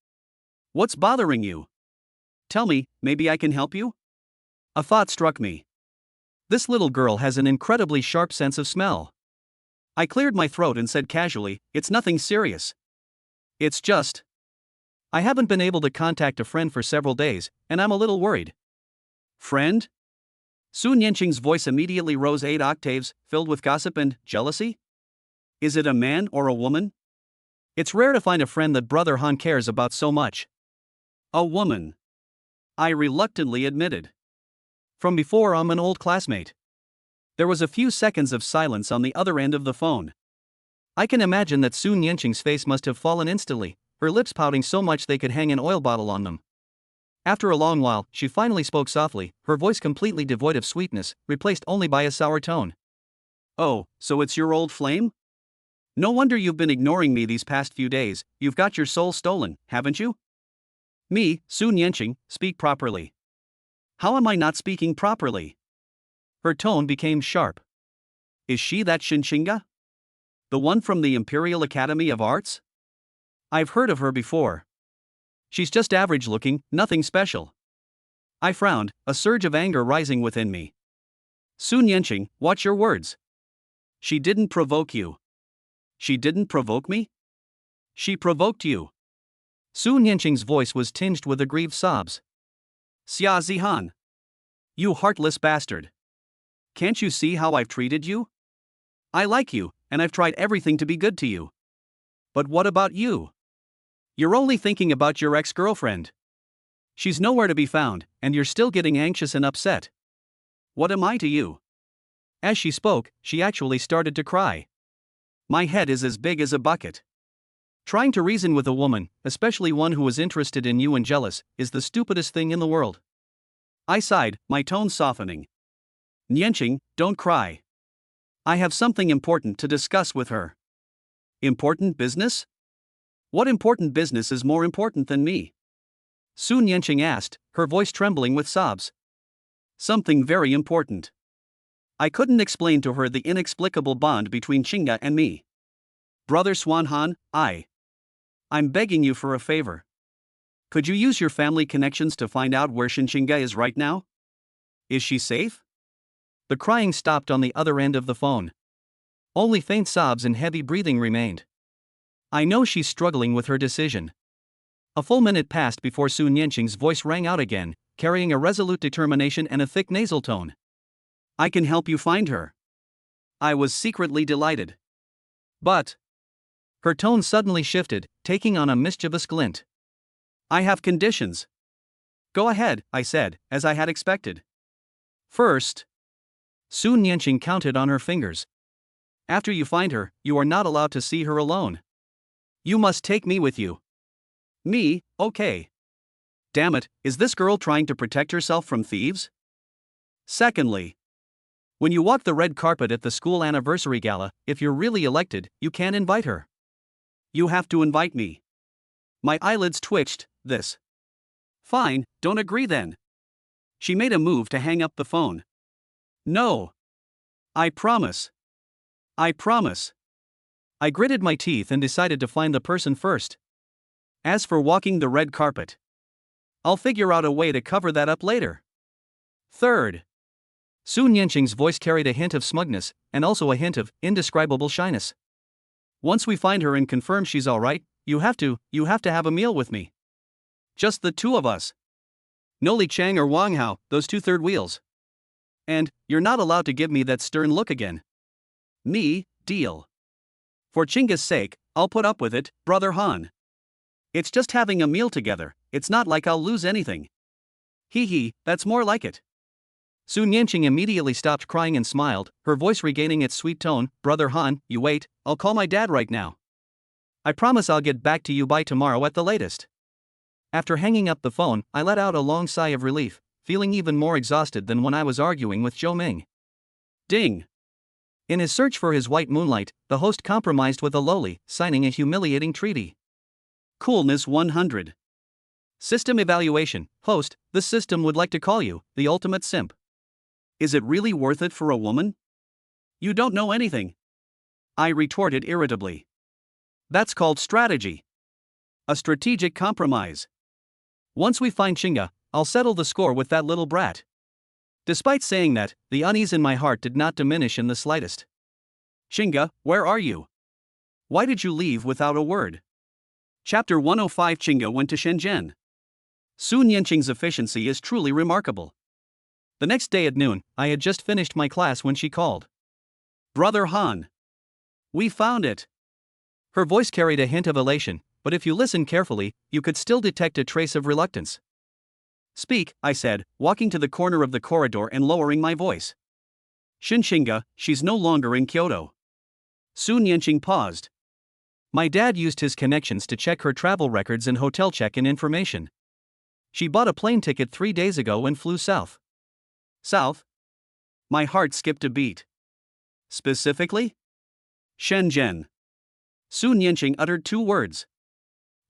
What's bothering you? Tell me, maybe I can help you? A thought struck me. This little girl has an incredibly sharp sense of smell. I cleared my throat and said casually, it's nothing serious. It's just. I haven't been able to contact a friend for several days, and I'm a little worried. Friend? Su Nianqing's voice immediately rose 8 octaves, filled with gossip and jealousy. Is it a man or a woman? It's rare to find a friend that Brother Han cares about so much. A woman. I reluctantly admitted. From before, I'm an old classmate. There was a few seconds of silence on the other end of the phone. I can imagine that Su Nianqing's face must have fallen instantly, her lips pouting so much they could hang an oil bottle on them. After a long while, she finally spoke softly, her voice completely devoid of sweetness, replaced only by a sour tone. Oh, so it's your old flame? No wonder you've been ignoring me these past few days, you've got your soul stolen, haven't you? Me, Su Nianqing, speak properly. How am I not speaking properly? Her tone became sharp. Is she that Shinchinga? The one from the Imperial Academy of Arts? I've heard of her before. She's just average looking, nothing special. I frowned, a surge of anger rising within me. Su Nianqing, watch your words. She didn't provoke you. She didn't provoke me? She provoked you. Su Nianqing's voice was tinged with aggrieved sobs. Xia Zihan. You heartless bastard. Can't you see how I've treated you? I like you, and I've tried everything to be good to you. But what about you? You're only thinking about your ex-girlfriend. She's nowhere to be found, and you're still getting anxious and upset. What am I to you? As she spoke, she actually started to cry. My head is as big as a bucket. Trying to reason with a woman, especially one who is interested in you and jealous, is the stupidest thing in the world. I sighed, my tone softening. Nianqing, don't cry. I have something important to discuss with her. Important business? What important business is more important than me? Su Nianqing asked, her voice trembling with sobs. Something very important. I couldn't explain to her the inexplicable bond between Chinga and me. Brother Swanhan, I'm begging you for a favor. Could you use your family connections to find out where Chinga is right now? Is she safe? The crying stopped on the other end of the phone. Only faint sobs and heavy breathing remained. I know she's struggling with her decision. A full minute passed before Su Nianqing's voice rang out again, carrying a resolute determination and a thick nasal tone. I can help you find her. I was secretly delighted. But her tone suddenly shifted, taking on a mischievous glint. I have conditions. Go ahead, I said, as I had expected. First, Su Nianqing counted on her fingers. After you find her, you are not allowed to see her alone. You must take me with you. Me, okay. Damn it, is this girl trying to protect herself from thieves? Secondly, when you walk the red carpet at the school anniversary gala, if you're really elected, you can't invite her. You have to invite me. My eyelids twitched, this. Fine, don't agree then. She made a move to hang up the phone. No. I promise. I promise. I gritted my teeth and decided to find the person first. As for walking the red carpet, I'll figure out a way to cover that up later. Third, Su Nianqing's voice carried a hint of smugness, and also a hint of indescribable shyness. Once we find her and confirm she's alright, you have to have a meal with me. Just the two of us. No Li Chang or Wang Hao, those two third wheels. And, you're not allowed to give me that stern look again. Me, deal. For Chinga's sake, I'll put up with it, Brother Han. It's just having a meal together, it's not like I'll lose anything. Hee, that's more like it. Su Nianqing immediately stopped crying and smiled, her voice regaining its sweet tone. Brother Han, you wait, I'll call my dad right now. I promise I'll get back to you by tomorrow at the latest. After hanging up the phone, I let out a long sigh of relief, feeling even more exhausted than when I was arguing with Zhou Ming. Ding! In his search for his white moonlight, the host compromised with a lowly, signing a humiliating treaty. Coolness 100. System evaluation. Host, the system would like to call you the ultimate simp. Is it really worth it for a woman? You don't know anything. I retorted irritably. That's called strategy. A strategic compromise. Once we find Chinga, I'll settle the score with that little brat. Despite saying that, the unease in my heart did not diminish in the slightest. Chinga, where are you? Why did you leave without a word? Chapter 105. Chinga went to Shenzhen. Su Nianqing's efficiency is truly remarkable. The next day at noon, I had just finished my class when she called. Brother Han. We found it. Her voice carried a hint of elation, but if you listen carefully, you could still detect a trace of reluctance. Speak, I said, walking to the corner of the corridor and lowering my voice. Chinga, she's no longer in Kyoto. Su Nianqing paused. My dad used his connections to check her travel records and hotel check-in information. She bought a plane ticket 3 days ago and flew south. South? My heart skipped a beat. Specifically? Shenzhen. Su Nianqing uttered 2 words.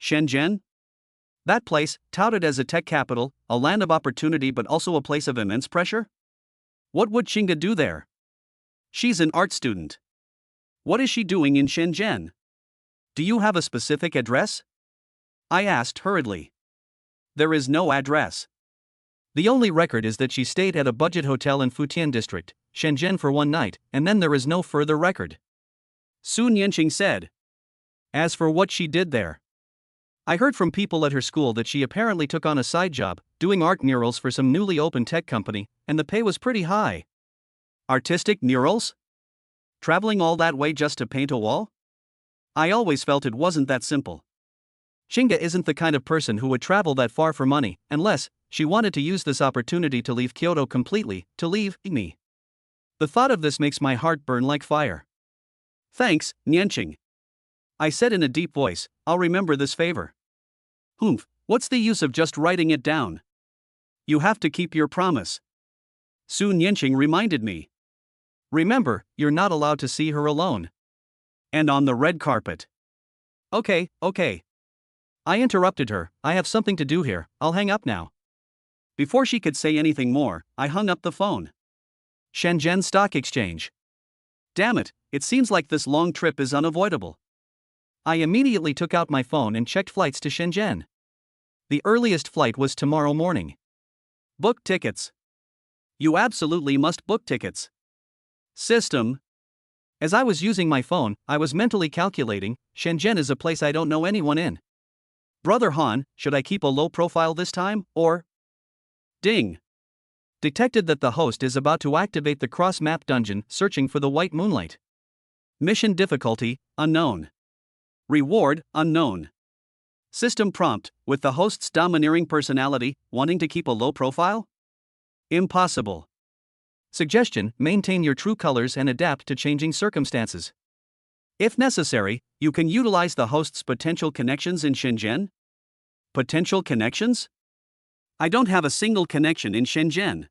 Shenzhen? That place, touted as a tech capital, a land of opportunity but also a place of immense pressure? What would Chinga do there? She's an art student. What is she doing in Shenzhen? Do you have a specific address? I asked hurriedly. There is no address. The only record is that she stayed at a budget hotel in Futian district, Shenzhen for 1 night, and then there is no further record. Su Nianqing said. As for what she did there, I heard from people at her school that she apparently took on a side job, doing art murals for some newly opened tech company, and the pay was pretty high. Artistic murals? Traveling all that way just to paint a wall? I always felt it wasn't that simple. Chinga isn't the kind of person who would travel that far for money, unless she wanted to use this opportunity to leave Kyoto completely, to leave me. The thought of this makes my heart burn like fire. Thanks, Nianqing. I said in a deep voice, I'll remember this favor. Humph, what's the use of just writing it down? You have to keep your promise. Su Nianqing reminded me. Remember, you're not allowed to see her alone. And on the red carpet. Okay. I interrupted her, I have something to do here, I'll hang up now. Before she could say anything more, I hung up the phone. Shenzhen Stock Exchange. Damn it, it seems like this long trip is unavoidable. I immediately took out my phone and checked flights to Shenzhen. The earliest flight was tomorrow morning. Book tickets. You absolutely must book tickets. System. As I was using my phone, I was mentally calculating, Shenzhen is a place I don't know anyone in. Brother Han, should I keep a low profile this time, or? Ding. Detected that the host is about to activate the cross-map dungeon searching for the white moonlight. Mission difficulty, unknown. Reward, unknown. System prompt, with the host's domineering personality, wanting to keep a low profile? Impossible. Suggestion, maintain your true colors and adapt to changing circumstances. If necessary, you can utilize the host's potential connections in Shenzhen. Potential connections? I don't have a single connection in Shenzhen.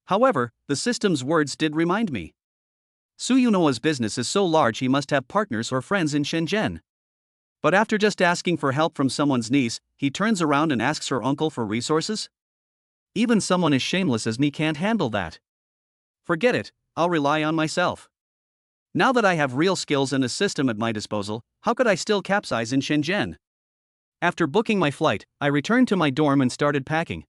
However, the system's words did remind me. Suyunoa's business is so large he must have partners or friends in Shenzhen. But after just asking for help from someone's niece, he turns around and asks her uncle for resources? Even someone as shameless as me can't handle that. Forget it, I'll rely on myself. Now that I have real skills and a system at my disposal, how could I still capsize in Shenzhen? After booking my flight, I returned to my dorm and started packing.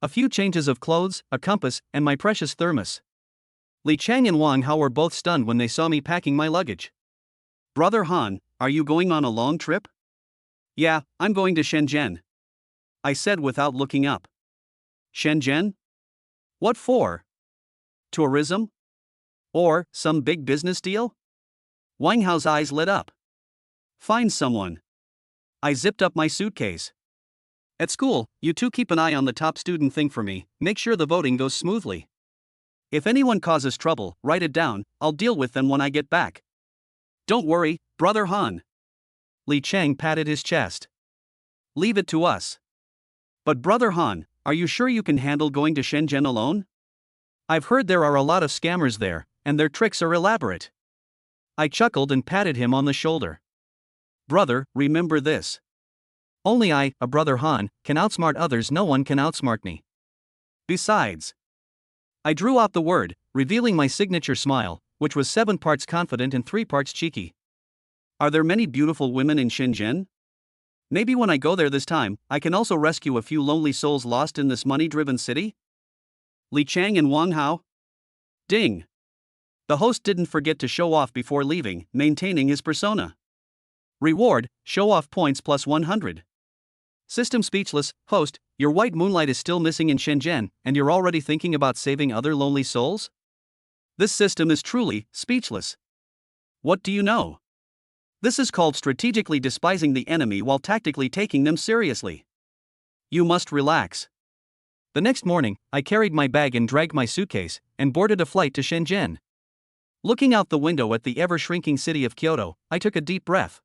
A few changes of clothes, a compass, and my precious thermos. Li Chang and Wang Hao were both stunned when they saw me packing my luggage. Brother Han, are you going on a long trip? Yeah, I'm going to Shenzhen. I said without looking up. Shenzhen? What for? Tourism? Or some big business deal? Wang Hao's eyes lit up. Find someone. I zipped up my suitcase. At school, you two keep an eye on the top student thing for me, make sure the voting goes smoothly. If anyone causes trouble, write it down, I'll deal with them when I get back. Don't worry, Brother Han. Li Chang patted his chest. Leave it to us. But Brother Han, are you sure you can handle going to Shenzhen alone? I've heard there are a lot of scammers there, and their tricks are elaborate. I chuckled and patted him on the shoulder. Brother, remember this. Only I, a Brother Han, can outsmart others, no one can outsmart me. Besides. I drew out the word, revealing my signature smile, which was 7 parts confident and 3 parts cheeky. Are there many beautiful women in Shenzhen? Maybe when I go there this time, I can also rescue a few lonely souls lost in this money-driven city? Li Chang and Wang Hao? Ding. The host didn't forget to show off before leaving, maintaining his persona. Reward, show off points plus 100. System speechless, host, your white moonlight is still missing in Shenzhen, and you're already thinking about saving other lonely souls? This system is truly speechless. What do you know? This is called strategically despising the enemy while tactically taking them seriously. You must relax. The next morning, I carried my bag and dragged my suitcase, and boarded a flight to Shenzhen. Looking out the window at the ever-shrinking city of Kyoto, I took a deep breath.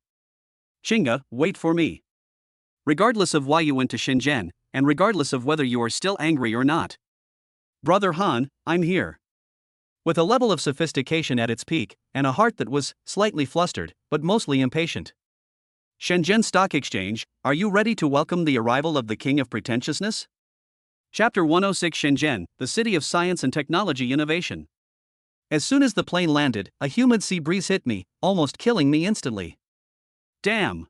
Chinga, wait for me. Regardless of why you went to Shenzhen, and regardless of whether you are still angry or not. Brother Han, I'm here. With a level of sophistication at its peak, and a heart that was slightly flustered, but mostly impatient. Shenzhen Stock Exchange, are you ready to welcome the arrival of the King of Pretentiousness? Chapter 106 Shenzhen, the City of Science and Technology Innovation. As soon as the plane landed, a humid sea breeze hit me, almost killing me instantly. Damn!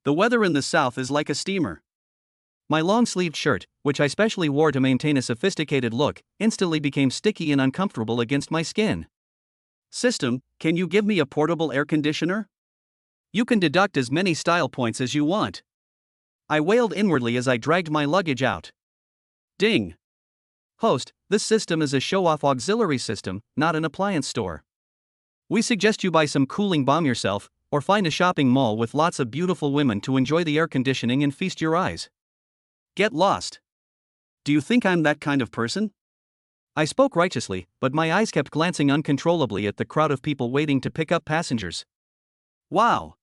The weather in the south is like a steamer. My long-sleeved shirt, which I specially wore to maintain a sophisticated look, instantly became sticky and uncomfortable against my skin. System, can you give me a portable air conditioner? You can deduct as many style points as you want. I wailed inwardly as I dragged my luggage out. Ding! Host, this system is a show-off auxiliary system, not an appliance store. We suggest you buy some cooling balm yourself, or find a shopping mall with lots of beautiful women to enjoy the air conditioning and feast your eyes. Get lost. Do you think I'm that kind of person? I spoke righteously, but my eyes kept glancing uncontrollably at the crowd of people waiting to pick up passengers. Wow!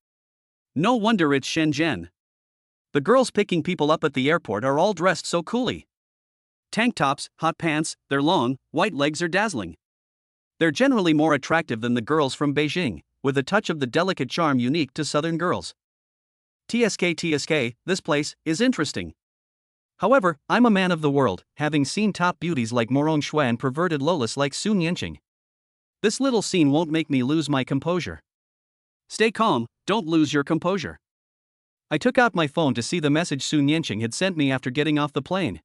No wonder it's Shenzhen. The girls picking people up at the airport are all dressed so coolly. Tank tops, hot pants, their long, white legs are dazzling. They're generally more attractive than the girls from Beijing, with a touch of the delicate charm unique to southern girls. TSK, this place is interesting. However, I'm a man of the world, having seen top beauties like Morong Shui and perverted Lolis like Sun Yanqing. This little scene won't make me lose my composure. Stay calm, don't lose your composure. I took out my phone to see the message Sun Yanqing had sent me after getting off the plane.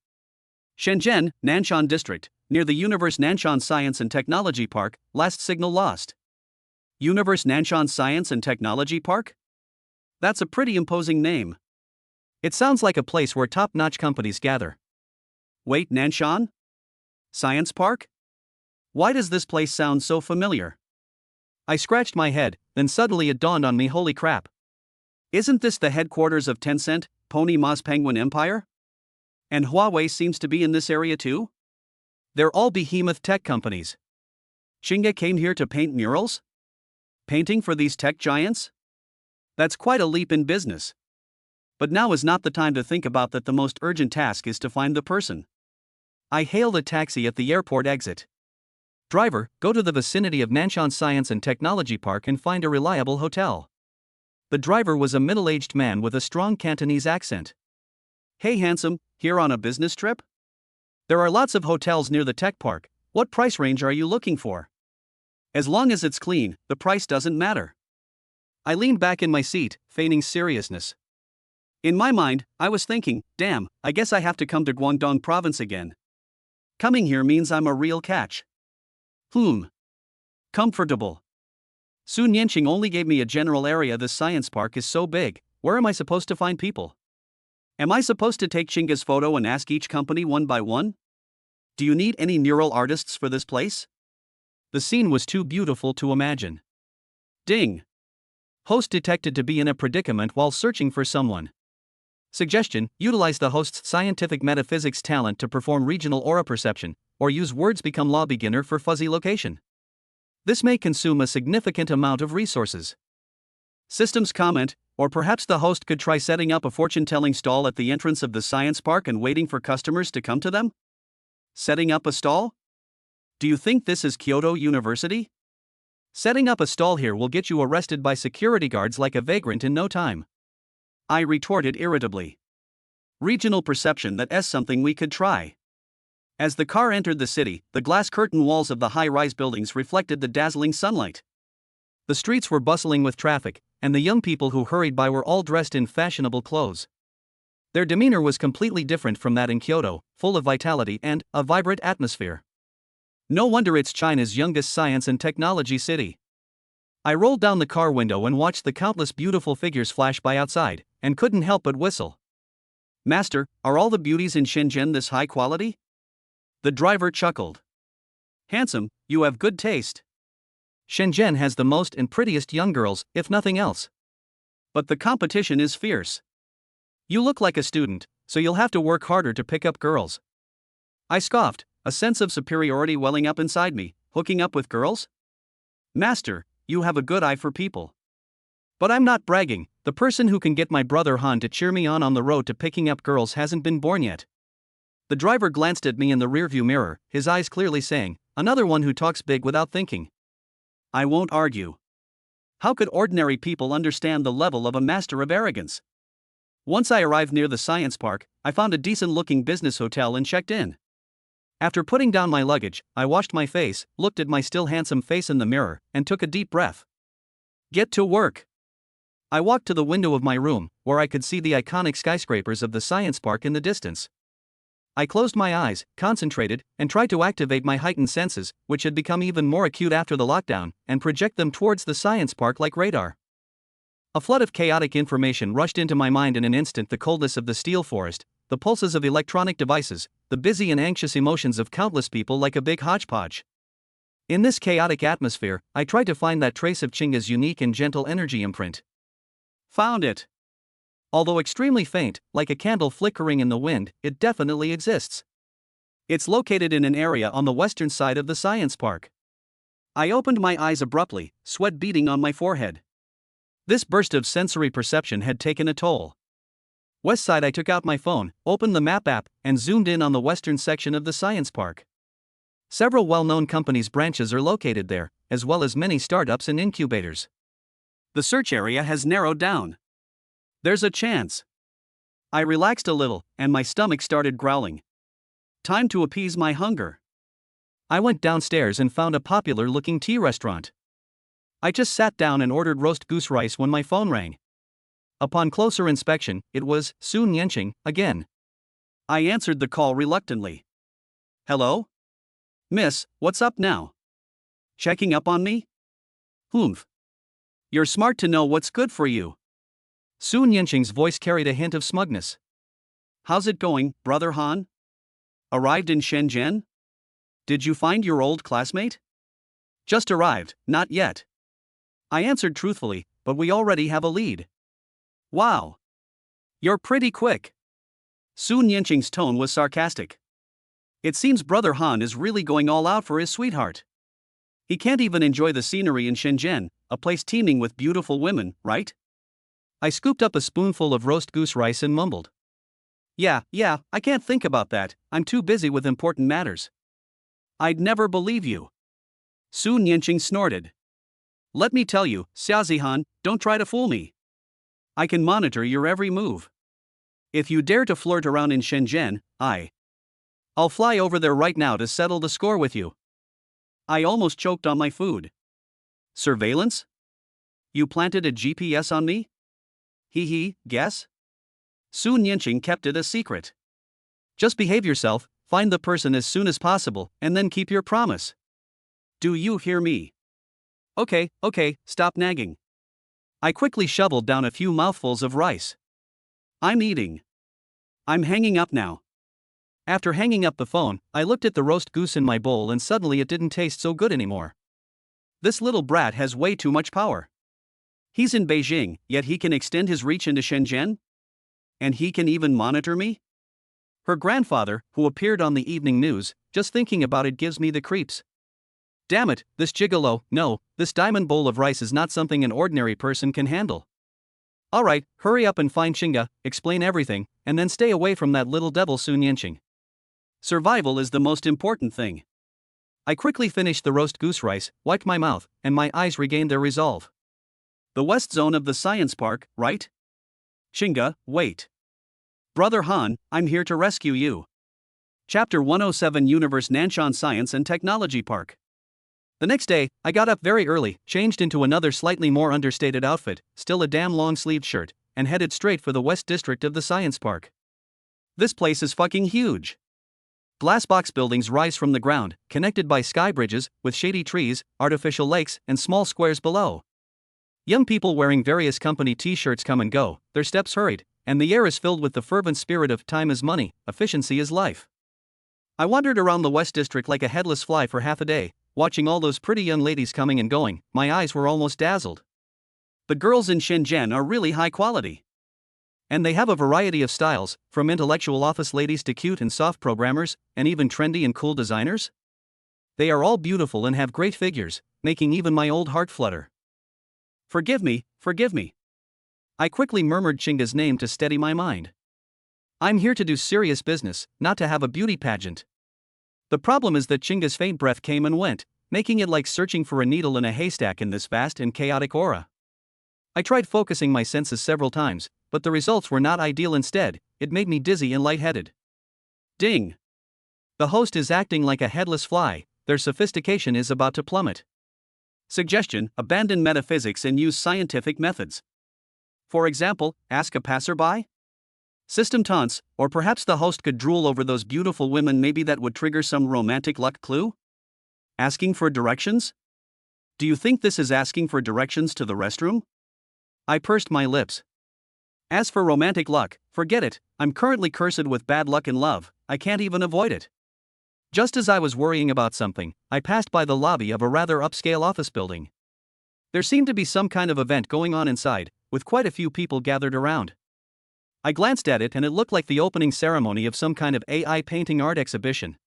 Shenzhen, Nanshan District, near the Universe Nanshan Science and Technology Park, last signal lost. Universe Nanshan Science and Technology Park? That's a pretty imposing name. It sounds like a place where top-notch companies gather. Wait, Nanshan? Science Park? Why does this place sound so familiar? I scratched my head, then suddenly it dawned on me, holy crap. Isn't this the headquarters of Tencent, Pony Ma's Penguin Empire? And Huawei seems to be in this area too? They're all behemoth tech companies. Xinge came here to paint murals? Painting for these tech giants? That's quite a leap in business. But now is not the time to think about that. The most urgent task is to find the person. I hailed a taxi at the airport exit. Driver, go to the vicinity of Nanshan Science and Technology Park and find a reliable hotel. The driver was a middle-aged man with a strong Cantonese accent. Hey handsome, here on a business trip? There are lots of hotels near the tech park. What price range are you looking for? As long as it's clean, the price doesn't matter. I leaned back in my seat, feigning seriousness. In my mind, I was thinking, damn, I guess I have to come to Guangdong province again. Coming here means I'm a real catch. Comfortable. Sun Yanqing only gave me a general area. This science park is so big, where am I supposed to find people? Am I supposed to take Chinga's photo and ask each company one by one? Do you need any mural artists for this place? The scene was too beautiful to imagine. Ding. Host detected to be in a predicament while searching for someone. Suggestion: utilize the host's scientific metaphysics talent to perform regional aura perception, or use words become law beginner for fuzzy location. This may consume a significant amount of resources. Systems comment: or perhaps the host could try setting up a fortune-telling stall at the entrance of the science park and waiting for customers to come to them? Setting up a stall? Do you think this is Kyoto University? Setting up a stall here will get you arrested by security guards like a vagrant in no time. I retorted irritably. Regional perception, that's something we could try. As the car entered the city, the glass curtain walls of the high-rise buildings reflected the dazzling sunlight. The streets were bustling with traffic, and the young people who hurried by were all dressed in fashionable clothes. Their demeanor was completely different from that in Kyoto, full of vitality and a vibrant atmosphere. No wonder it's China's youngest science and technology city. I rolled down the car window and watched the countless beautiful figures flash by outside, and couldn't help but whistle. Master, are all the beauties in Shenzhen this high quality? The driver chuckled. Handsome, you have good taste. Shenzhen has the most and prettiest young girls, if nothing else. But the competition is fierce. You look like a student, so you'll have to work harder to pick up girls. I scoffed, a sense of superiority welling up inside me. Hooking up with girls? Master, you have a good eye for people. But I'm not bragging. The person who can get my brother Han to cheer me on the road to picking up girls hasn't been born yet. The driver glanced at me in the rearview mirror, his eyes clearly saying, another one who talks big without thinking. I won't argue. How could ordinary people understand the level of a master of arrogance? Once I arrived near the science park, I found a decent-looking business hotel and checked in. After putting down my luggage, I washed my face, looked at my still handsome face in the mirror, and took a deep breath. Get to work. I walked to the window of my room, where I could see the iconic skyscrapers of the science park in the distance. I closed my eyes, concentrated, and tried to activate my heightened senses, which had become even more acute after the lockdown, and project them towards the science park like radar. A flood of chaotic information rushed into my mind in an instant: the coldness of the steel forest, the pulses of electronic devices, the busy and anxious emotions of countless people like a big hodgepodge. In this chaotic atmosphere, I tried to find that trace of Chinga's unique and gentle energy imprint. Found it. Although extremely faint, like a candle flickering in the wind, it definitely exists. It's located in an area on the western side of the science park. I opened my eyes abruptly, sweat beading on my forehead. This burst of sensory perception had taken a toll. West side. I took out my phone, opened the map app, and zoomed in on the western section of the science park. Several well-known companies' branches are located there, as well as many startups and incubators. The search area has narrowed down. There's a chance. I relaxed a little, and my stomach started growling. Time to appease my hunger. I went downstairs and found a popular-looking tea restaurant. I just sat down and ordered roast goose rice when my phone rang. Upon closer inspection, it was Sun Yenqing again. I answered the call reluctantly. Hello? Miss, what's up now? Checking up on me? Humph. You're smart to know what's good for you. Sun Yenqing's voice carried a hint of smugness. How's it going, Brother Han? Arrived in Shenzhen? Did you find your old classmate? Just arrived, not yet. I answered truthfully, but we already have a lead. Wow. You're pretty quick. Sun Yenqing's tone was sarcastic. It seems Brother Han is really going all out for his sweetheart. He can't even enjoy the scenery in Shenzhen, a place teeming with beautiful women, right? I scooped up a spoonful of roast goose rice and mumbled. Yeah, I can't think about that, I'm too busy with important matters. I'd never believe you. Sun Yenqing snorted. Let me tell you, Xiaozihan, don't try to fool me. I can monitor your every move. If you dare to flirt around in Shenzhen, I'll fly over there right now to settle the score with you. I almost choked on my food. Surveillance? You planted a GPS on me? Guess? Sun Yenqing kept it a secret. Just behave yourself, find the person as soon as possible, and then keep your promise. Do you hear me? Okay, stop nagging. I quickly shoveled down a few mouthfuls of rice. I'm eating. I'm hanging up now. After hanging up the phone, I looked at the roast goose in my bowl and suddenly it didn't taste so good anymore. This little brat has way too much power. He's in Beijing, yet he can extend his reach into Shenzhen? And he can even monitor me? Her grandfather, who appeared on the evening news, just thinking about it gives me the creeps. Damn it, this gigolo, no, this diamond bowl of rice is not something an ordinary person can handle. Alright, hurry up and find Chinga, explain everything, and then stay away from that little devil Sun Yenqing. Survival is the most important thing. I quickly finished the roast goose rice, wiped my mouth, and my eyes regained their resolve. The west zone of the science park, right? Chinga, wait. Brother Han, I'm here to rescue you. Chapter 107 Universe Nanshan Science and Technology Park. The next day, I got up very early, changed into another slightly more understated outfit, still a damn long-sleeved shirt, and headed straight for the west district of the science park. This place is fucking huge. Glassbox buildings rise from the ground, connected by sky bridges, with shady trees, artificial lakes, and small squares below. Young people wearing various company t-shirts come and go, their steps hurried, and the air is filled with the fervent spirit of time is money, efficiency is life. I wandered around the West District like a headless fly for half a day, watching all those pretty young ladies coming and going. My eyes were almost dazzled. The girls in Shenzhen are really high quality. And they have a variety of styles, from intellectual office ladies to cute and soft programmers, and even trendy and cool designers. They are all beautiful and have great figures, making even my old heart flutter. Forgive me. I quickly murmured Chinga's name to steady my mind. I'm here to do serious business, not to have a beauty pageant. The problem is that Chinga's faint breath came and went, making it like searching for a needle in a haystack in this vast and chaotic aura. I tried focusing my senses several times, but the results were not ideal. Instead, it made me dizzy and lightheaded. Ding! The host is acting like a headless fly, their sophistication is about to plummet. Suggestion: abandon metaphysics and use scientific methods. For example, ask a passerby? System taunts, or perhaps the host could drool over those beautiful women, maybe that would trigger some romantic luck clue? Asking for directions? Do you think this is asking for directions to the restroom? I pursed my lips. As for romantic luck, forget it, I'm currently cursed with bad luck in love, I can't even avoid it. Just as I was worrying about something, I passed by the lobby of a rather upscale office building. There seemed to be some kind of event going on inside, with quite a few people gathered around. I glanced at it and it looked like the opening ceremony of some kind of AI painting art exhibition.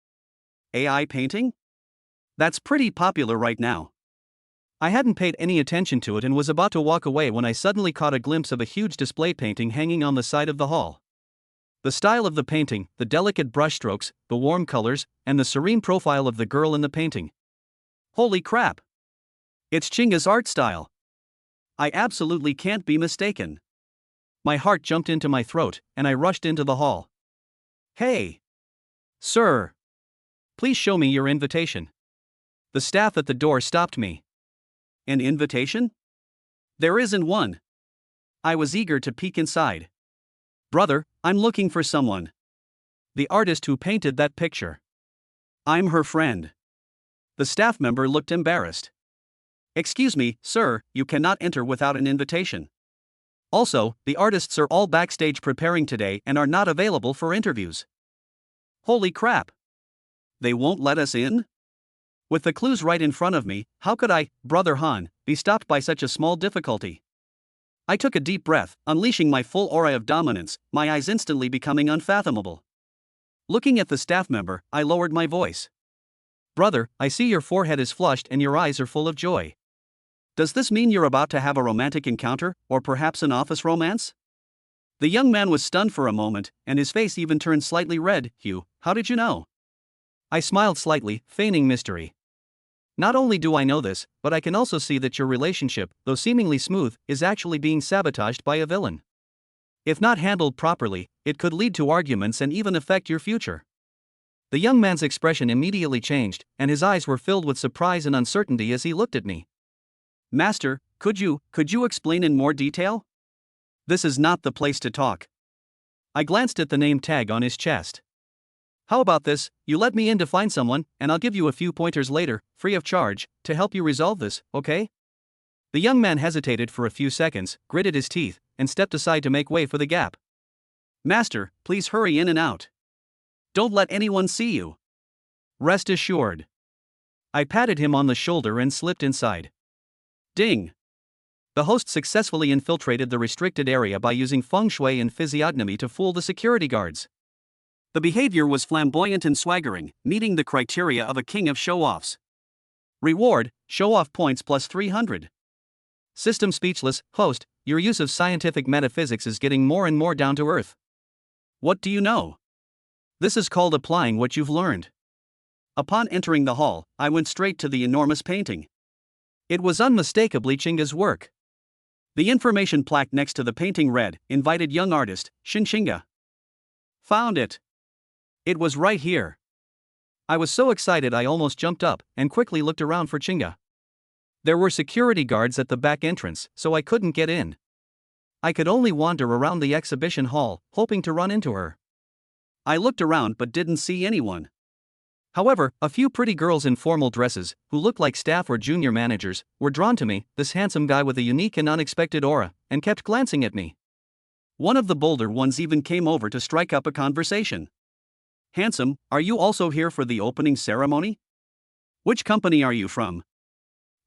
AI painting? That's pretty popular right now. I hadn't paid any attention to it and was about to walk away when I suddenly caught a glimpse of a huge display painting hanging on the side of the hall. The style of the painting, the delicate brushstrokes, the warm colors, and the serene profile of the girl in the painting. Holy crap! It's Chinga's art style. I absolutely can't be mistaken. My heart jumped into my throat, and I rushed into the hall. Hey! Sir! Please show me your invitation. The staff at the door stopped me. An invitation? There isn't one. I was eager to peek inside. Brother, I'm looking for someone. The artist who painted that picture. I'm her friend. The staff member looked embarrassed. Excuse me, sir, you cannot enter without an invitation. Also, the artists are all backstage preparing today and are not available for interviews. Holy crap! They won't let us in? With the clues right in front of me, how could I, Brother Han, be stopped by such a small difficulty? I took a deep breath, unleashing my full aura of dominance, my eyes instantly becoming unfathomable. Looking at the staff member, I lowered my voice. Brother, I see your forehead is flushed and your eyes are full of joy. Does this mean you're about to have a romantic encounter, or perhaps an office romance? The young man was stunned for a moment, and his face even turned slightly red. Hugh, how did you know? I smiled slightly, feigning mystery. Not only do I know this, but I can also see that your relationship, though seemingly smooth, is actually being sabotaged by a villain. If not handled properly, it could lead to arguments and even affect your future. The young man's expression immediately changed, and his eyes were filled with surprise and uncertainty as he looked at me. Master, could you explain in more detail? This is not the place to talk. I glanced at the name tag on his chest. How about this, you let me in to find someone, and I'll give you a few pointers later, free of charge, to help you resolve this, okay? The young man hesitated for a few seconds, gritted his teeth, and stepped aside to make way for the gap. Master, please hurry in and out. Don't let anyone see you. Rest assured. I patted him on the shoulder and slipped inside. Ding! The host successfully infiltrated the restricted area by using feng shui and physiognomy to fool the security guards. The behavior was flamboyant and swaggering, meeting the criteria of a king of show-offs. Reward, show-off points plus 300. System speechless. Host, your use of scientific metaphysics is getting more and more down to earth. What do you know? This is called applying what you've learned. Upon entering the hall, I went straight to the enormous painting. It was unmistakably Chinga's work. The information plaque next to the painting read, Invited Young Artist, Chinga. Found it. It was right here. I was so excited I almost jumped up and quickly looked around for Chinga. There were security guards at the back entrance, so I couldn't get in. I could only wander around the exhibition hall, hoping to run into her. I looked around but didn't see anyone. However, a few pretty girls in formal dresses, who looked like staff or junior managers, were drawn to me, this handsome guy with a unique and unexpected aura, and kept glancing at me. One of the bolder ones even came over to strike up a conversation. Handsome, are you also here for the opening ceremony? Which company are you from?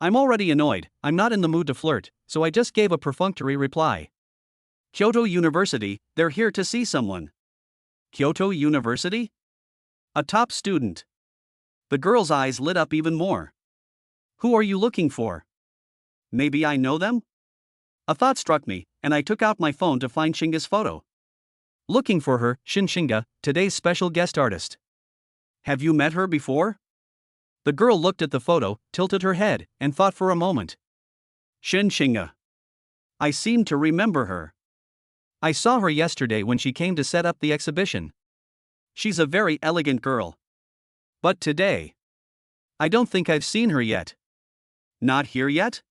I'm already annoyed, I'm not in the mood to flirt, so I just gave a perfunctory reply. Kyoto University, they're here to see someone. Kyoto University? A top student. The girl's eyes lit up even more. Who are you looking for? Maybe I know them? A thought struck me, and I took out my phone to find Chinga's photo. Looking for her, Chinga, today's special guest artist. Have you met her before? The girl looked at the photo, tilted her head, and thought for a moment. Chinga. I seem to remember her. I saw her yesterday when she came to set up the exhibition. She's a very elegant girl. But today, I don't think I've seen her yet. Not here yet?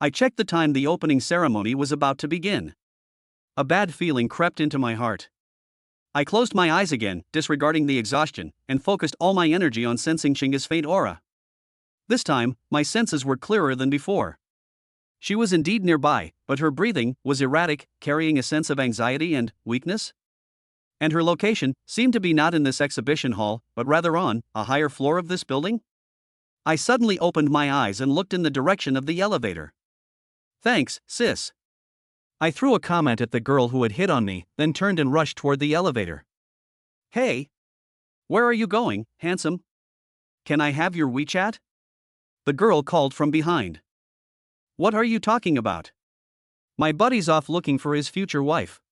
I checked the time the opening ceremony was about to begin. A bad feeling crept into my heart. I closed my eyes again, disregarding the exhaustion, and focused all my energy on sensing Chinga's faint aura. This time, my senses were clearer than before. She was indeed nearby, but her breathing was erratic, carrying a sense of anxiety and weakness. And her location seemed to be not in this exhibition hall, but rather on a higher floor of this building. I suddenly opened my eyes and looked in the direction of the elevator. Thanks, sis. I threw a comment at the girl who had hit on me, then turned and rushed toward the elevator. Hey! Where are you going, handsome? Can I have your WeChat? The girl called from behind. What are you talking about? My buddy's off looking for his future wife.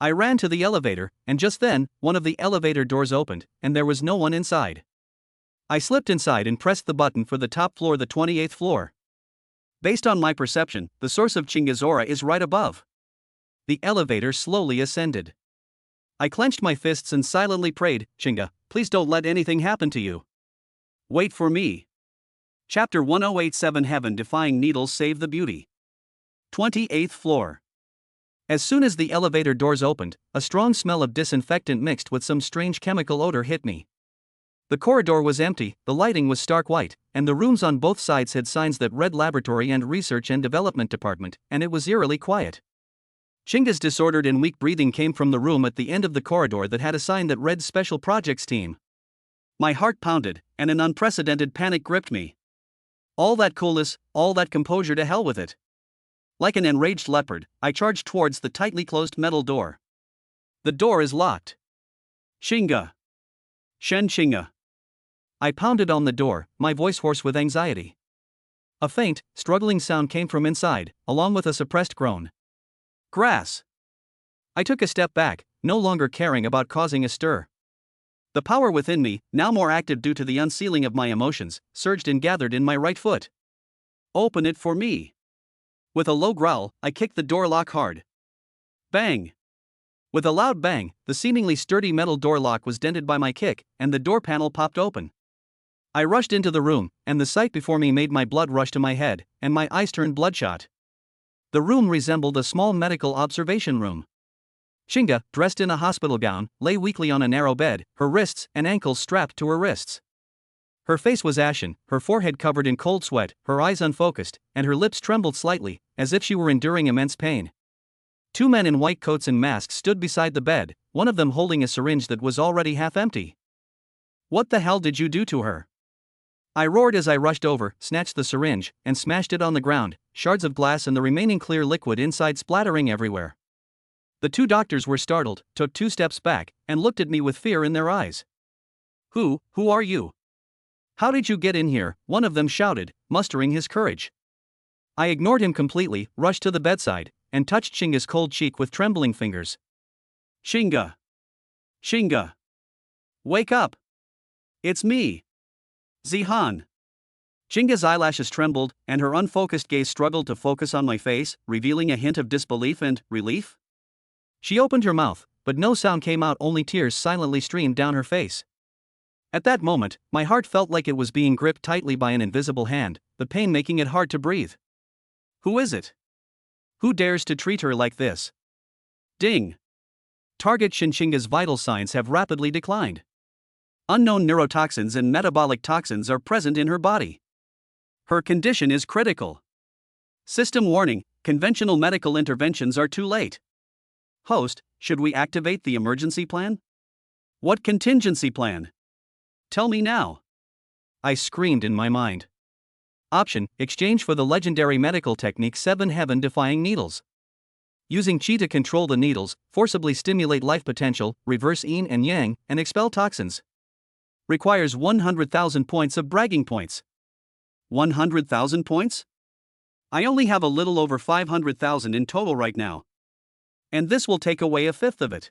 I ran to the elevator, and just then, one of the elevator doors opened, and there was no one inside. I slipped inside and pressed the button for the top floor, the 28th floor. Based on my perception, the source of Chinga's aura is right above. the elevator slowly ascended. I clenched my fists and silently prayed, Chinga, please don't let anything happen to you. Wait for me. Chapter 1087 Heaven Defying Needles Save the Beauty. 28th floor. As soon as the elevator doors opened, a strong smell of disinfectant mixed with some strange chemical odor hit me. The corridor was empty, the lighting was stark white, and the rooms on both sides had signs that read Laboratory and Research and Development Department, and it was eerily quiet. Chinga's disordered and weak breathing came from the room at the end of the corridor that had a sign that read Special Projects Team. My heart pounded, and an unprecedented panic gripped me. All that coolness, all that composure, to hell with it. Like an enraged leopard, I charged towards the tightly closed metal door. The door is locked. Chinga. Shen Chinga. I pounded on the door, my voice hoarse with anxiety. A faint, struggling sound came from inside, along with a suppressed groan. Grass. I took a step back, no longer caring about causing a stir. The power within me, now more active due to the unsealing of my emotions, surged and gathered in my right foot. Open it for me. With a low growl, I kicked the door lock hard. Bang! With a loud bang, the seemingly sturdy metal door lock was dented by my kick, and the door panel popped open. I rushed into the room, and the sight before me made my blood rush to my head, and my eyes turned bloodshot. The room resembled a small medical observation room. Chinga, dressed in a hospital gown, lay weakly on a narrow bed, her wrists and ankles strapped to her wrists. Her face was ashen, her forehead covered in cold sweat, her eyes unfocused, and her lips trembled slightly, as if she were enduring immense pain. Two men in white coats and masks stood beside the bed, one of them holding a syringe that was already half empty. What the hell did you do to her? I roared as I rushed over, snatched the syringe, and smashed it on the ground, shards of glass and the remaining clear liquid inside splattering everywhere. The two doctors were startled, took 2 steps back, and looked at me with fear in their eyes. Who are you? How did you get in here? One of them shouted, mustering his courage. I ignored him completely, rushed to the bedside, and touched Chinga's cold cheek with trembling fingers. Chinga! Chinga! Wake up! It's me! Zihan! Chinga's eyelashes trembled, and her unfocused gaze struggled to focus on my face, revealing a hint of disbelief and relief. She opened her mouth, but no sound came out, only tears silently streamed down her face. At that moment, my heart felt like it was being gripped tightly by an invisible hand, the pain making it hard to breathe. Who is it? Who dares to treat her like this? Ding! Target Chinga's vital signs have rapidly declined. Unknown neurotoxins and metabolic toxins are present in her body. Her condition is critical. System warning, conventional medical interventions are too late. Host, should we activate the emergency plan? What contingency plan? Tell me now. I screamed in my mind. Option, exchange for the legendary medical technique 7 heaven-defying needles. Using chi to control the needles, forcibly stimulate life potential, reverse yin and yang, and expel toxins. Requires 100,000 points of bragging points. 100,000 points? I only have a little over 500,000 in total right now. And this will take away a fifth of it.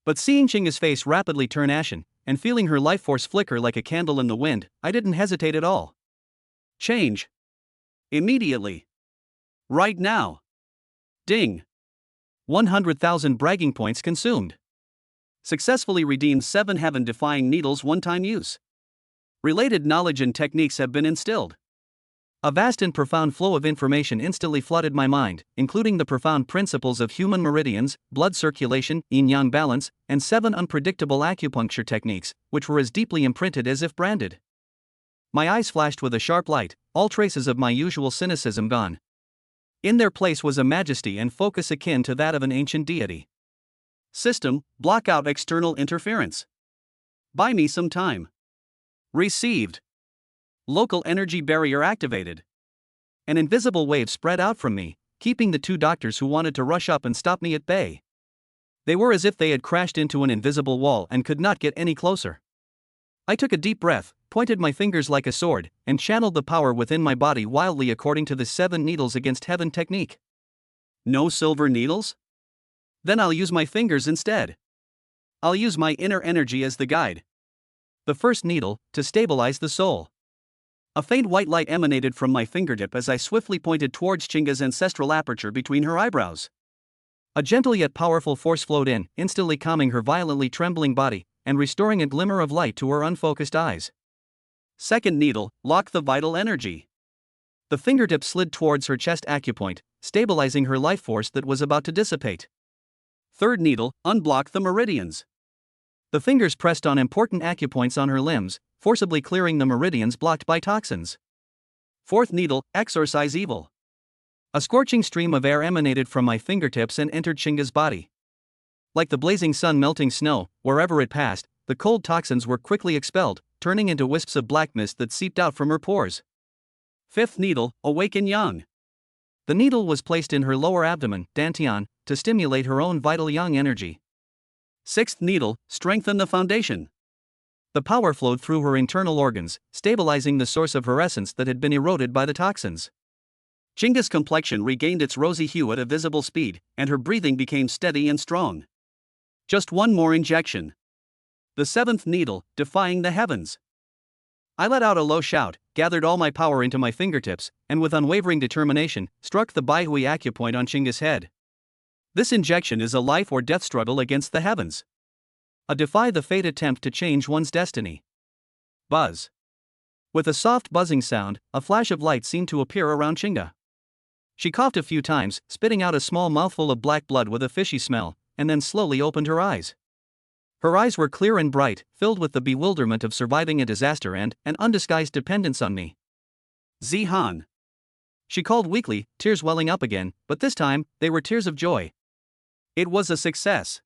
But seeing Chinga's face rapidly turn ashen, and feeling her life force flicker like a candle in the wind, I didn't hesitate at all. Change. Immediately. Right now. Ding. 100,000 bragging points consumed. Successfully redeemed 7 heaven-defying needles one-time use. Related knowledge and techniques have been instilled. A vast and profound flow of information instantly flooded my mind, including the profound principles of human meridians, blood circulation, yin-yang balance, and 7 unpredictable acupuncture techniques, which were as deeply imprinted as if branded. My eyes flashed with a sharp light, all traces of my usual cynicism gone. In their place was a majesty and focus akin to that of an ancient deity. System, block out external interference. Buy me some time. Received. Local energy barrier activated. An invisible wave spread out from me, keeping the 2 doctors who wanted to rush up and stop me at bay. They were as if they had crashed into an invisible wall and could not get any closer. I took a deep breath, pointed my fingers like a sword, and channeled the power within my body wildly according to the 7 needles against heaven technique. No silver needles? Then I'll use my fingers instead. I'll use my inner energy as the guide. The first needle, to stabilize the soul. A faint white light emanated from my fingertip as I swiftly pointed towards Chinga's ancestral aperture between her eyebrows. A gentle yet powerful force flowed in, instantly calming her violently trembling body and restoring a glimmer of light to her unfocused eyes. Second needle, lock the vital energy. The fingertip slid towards her chest acupoint, stabilizing her life force that was about to dissipate. Third needle, unblock the meridians. The fingers pressed on important acupoints on her limbs, forcibly clearing the meridians blocked by toxins. Fourth needle, exorcise evil. A scorching stream of air emanated from my fingertips and entered Chinga's body. Like the blazing sun melting snow, wherever it passed, the cold toxins were quickly expelled, turning into wisps of black mist that seeped out from her pores. Fifth needle, awaken yang. The needle was placed in her lower abdomen, dantian, to stimulate her own vital yang energy. Sixth needle, strengthen the foundation. The power flowed through her internal organs, stabilizing the source of her essence that had been eroded by the toxins. Chinga's complexion regained its rosy hue at a visible speed, and her breathing became steady and strong. Just one more injection. The seventh needle, defying the heavens. I let out a low shout, gathered all my power into my fingertips, and with unwavering determination, struck the Baihui acupoint on Chinga's head. This injection is a life or death struggle against the heavens. A defy the fate attempt to change one's destiny. Buzz. With a soft buzzing sound, a flash of light seemed to appear around Chinga. She coughed a few times, spitting out a small mouthful of black blood with a fishy smell, and then slowly opened her eyes. Her eyes were clear and bright, filled with the bewilderment of surviving a disaster and an undisguised dependence on me. Zihan. She called weakly, tears welling up again, but this time, they were tears of joy. It was a success.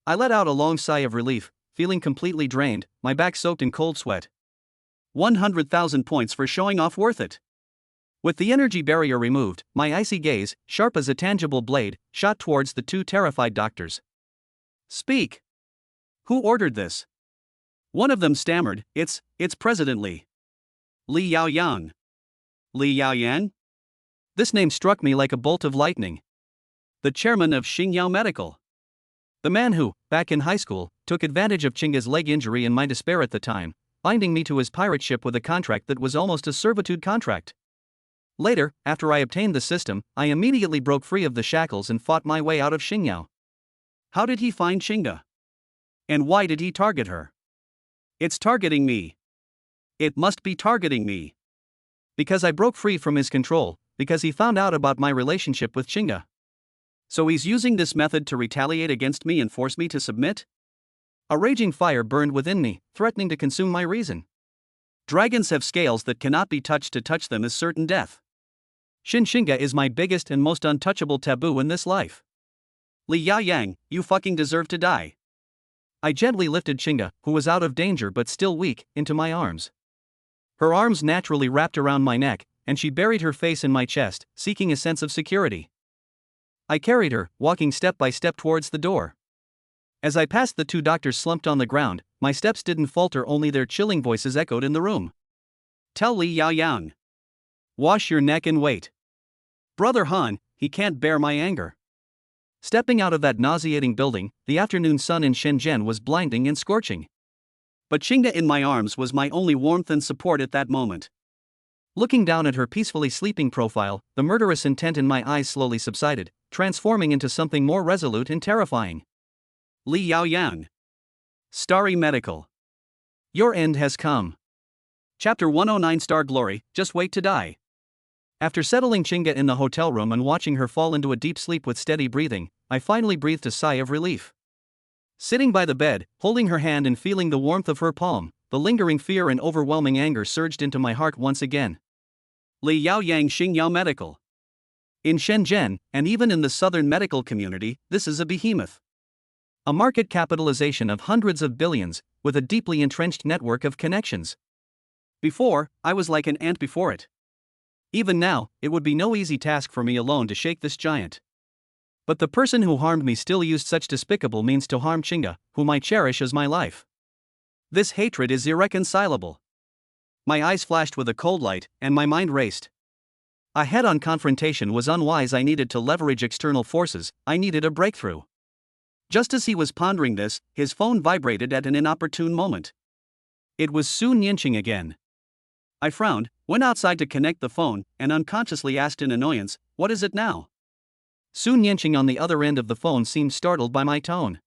I let out a long sigh of relief, feeling completely drained, my back soaked in cold sweat. 100,000 points for showing off worth it. With the energy barrier removed, my icy gaze, sharp as a tangible blade, shot towards the two terrified doctors. Speak. Who ordered this? One of them stammered, It's President Li. Li Yaoyang. Li Yaoyan? This name struck me like a bolt of lightning. The chairman of Xingyao Medical. The man who, back in high school, took advantage of Chinga's leg injury and my despair at the time, binding me to his pirate ship with a contract that was almost a servitude contract. Later, after I obtained the system, I immediately broke free of the shackles and fought my way out of Xingyao. How did he find Chinga? And why did he target her? It's targeting me. It must be targeting me. Because I broke free from his control, because he found out about my relationship with Chinga. So he's using this method to retaliate against me and force me to submit? A raging fire burned within me, threatening to consume my reason. Dragons have scales that cannot be touched. To touch them is certain death. Chinga is my biggest and most untouchable taboo in this life. Li Yaoyang, you fucking deserve to die. I gently lifted Chinga, who was out of danger but still weak, into my arms. Her arms naturally wrapped around my neck, and she buried her face in my chest, seeking a sense of security. I carried her, walking step by step towards the door. As I passed the two doctors slumped on the ground, my steps didn't falter, only their chilling voices echoed in the room. Tell Li Yaoyang. Wash your neck and wait. Brother Han, he can't bear my anger. Stepping out of that nauseating building, the afternoon sun in Shenzhen was blinding and scorching. But Chinga in my arms was my only warmth and support at that moment. Looking down at her peacefully sleeping profile, the murderous intent in my eyes slowly subsided, transforming into something more resolute and terrifying. Li Yaoyang. Starry Medical. Your end has come. Chapter 109 Star Glory, Just Wait to Die. After settling Chinga in the hotel room and watching her fall into a deep sleep with steady breathing, I finally breathed a sigh of relief. Sitting by the bed, holding her hand and feeling the warmth of her palm, the lingering fear and overwhelming anger surged into my heart once again. Li Yaoyang Xingyao Medical. In Shenzhen, and even in the southern medical community, this is a behemoth. A market capitalization of hundreds of billions, with a deeply entrenched network of connections. Before, I was like an ant before it. Even now, it would be no easy task for me alone to shake this giant. But the person who harmed me still used such despicable means to harm Chinga, whom I cherish as my life. This hatred is irreconcilable. My eyes flashed with a cold light, and my mind raced. A head-on confrontation was unwise. I needed to leverage external forces. I needed a breakthrough. Just as he was pondering this, his phone vibrated at an inopportune moment. It was Su Nianqing again. I frowned, went outside to connect the phone, and unconsciously asked in annoyance, "What is it now?" Su Nianqing on the other end of the phone seemed startled by my tone.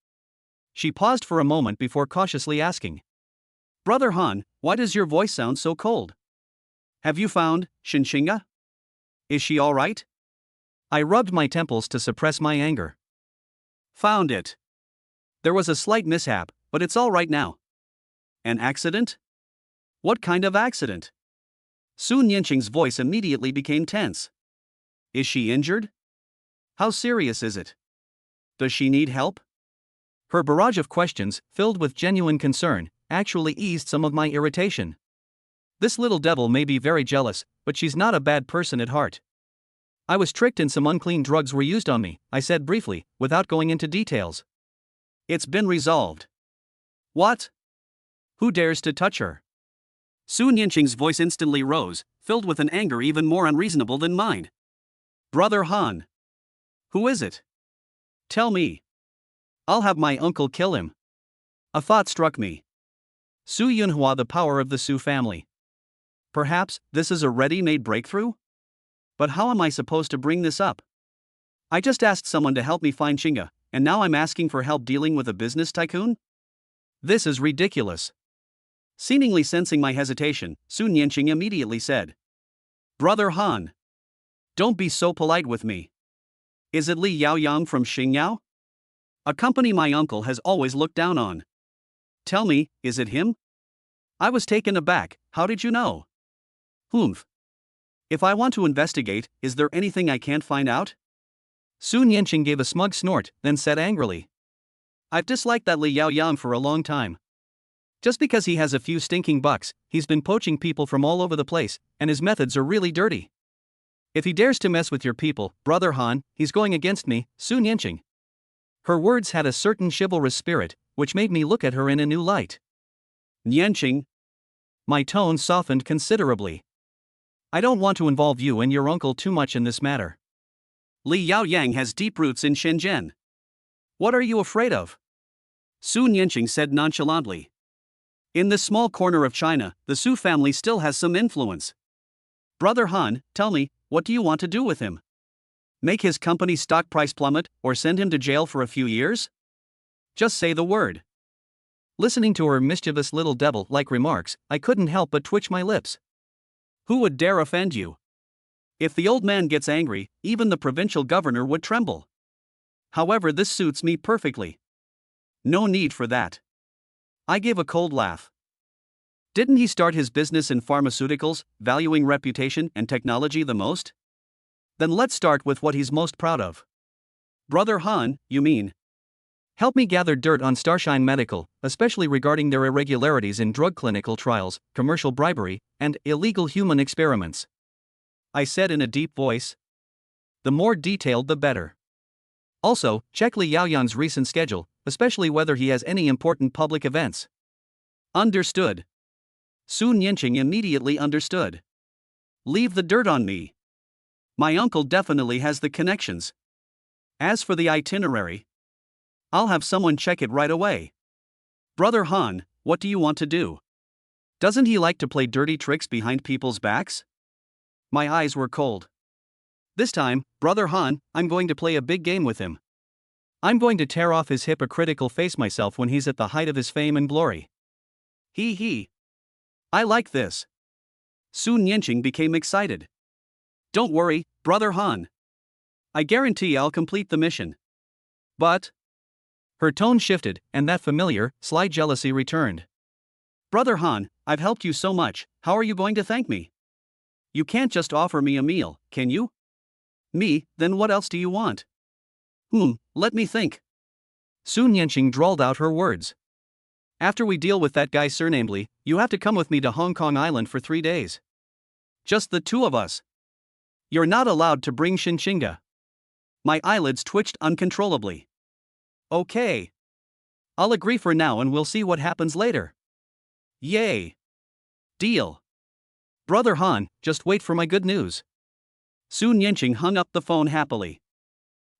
She paused for a moment before cautiously asking, "Brother Han, why does your voice sound so cold? Have you found Xinxinga? Is she all right?" I rubbed my temples to suppress my anger. "Found it. There was a slight mishap, but it's all right now." "An accident? What kind of accident?" Su Nianqing's voice immediately became tense. "Is she injured? How serious is it? Does she need help?" Her barrage of questions, filled with genuine concern, actually eased some of my irritation. This little devil may be very jealous, but she's not a bad person at heart. "I was tricked and some unclean drugs were used on me," I said briefly, without going into details. "It's been resolved." "What? Who dares to touch her?" Su Nianqing's voice instantly rose, filled with an anger even more unreasonable than mine. "Brother Han. Who is it? Tell me. I'll have my uncle kill him." A thought struck me. Su Yunhua, the power of the Su family. Perhaps this is a ready-made breakthrough? But how am I supposed to bring this up? I just asked someone to help me find Xinga, and now I'm asking for help dealing with a business tycoon? This is ridiculous. Seemingly sensing my hesitation, Su Nianqing immediately said, "Brother Han. Don't be so polite with me. Is it Li Yaoyang from Xingyao? A company my uncle has always looked down on. Tell me, is it him?" I was taken aback. "How did you know?" "Humph. If I want to investigate, is there anything I can't find out?" Su Nianqing gave a smug snort, then said angrily, "I've disliked that Li Yaoyang for a long time. Just because he has a few stinking bucks, he's been poaching people from all over the place, and his methods are really dirty. If he dares to mess with your people, Brother Han, he's going against me, Su Nianqing." Her words had a certain chivalrous spirit, which made me look at her in a new light. "Nianqing." My tone softened considerably. "I don't want to involve you and your uncle too much in this matter. Li Yaoyang has deep roots in Shenzhen. What are you afraid of?" Su Nianqing said nonchalantly. "In this small corner of China, the Su family still has some influence. Brother Han, tell me, what do you want to do with him? Make his company's stock price plummet, or send him to jail for a few years? Just say the word." Listening to her mischievous little devil-like remarks, I couldn't help but twitch my lips. Who would dare offend you? If the old man gets angry, even the provincial governor would tremble. However, this suits me perfectly. No need for that. I gave a cold laugh. Didn't he start his business in pharmaceuticals, valuing reputation and technology the most? Then let's start with what he's most proud of. Brother Han, you mean? Help me gather dirt on Starshine Medical, especially regarding their irregularities in drug clinical trials, commercial bribery, and illegal human experiments. I said in a deep voice. The more detailed the better. Also, check Li Yaoyang's recent schedule, especially whether he has any important public events. Understood. Su Nianqing immediately understood. Leave the dirt on me. My uncle definitely has the connections. As for the itinerary, I'll have someone check it right away. Brother Han, what do you want to do? Doesn't he like to play dirty tricks behind people's backs? My eyes were cold. This time, Brother Han, I'm going to play a big game with him. I'm going to tear off his hypocritical face myself when he's at the height of his fame and glory. He. I like this. Su Nianqing became excited. Don't worry, Brother Han. I guarantee I'll complete the mission. But. Her tone shifted, and that familiar, sly jealousy returned. Brother Han, I've helped you so much, how are you going to thank me? You can't just offer me a meal, can you? Me, then what else do you want? Let me think. Su Nianqing drawled out her words. After we deal with that guy surnamed Li, you have to come with me to Hong Kong Island for 3 days. Just the two of us. You're not allowed to bring Xinxinga. My eyelids twitched uncontrollably. Okay. I'll agree for now and we'll see what happens later. Yay. Deal. Brother Han, just wait for my good news. Su Nianqing hung up the phone happily.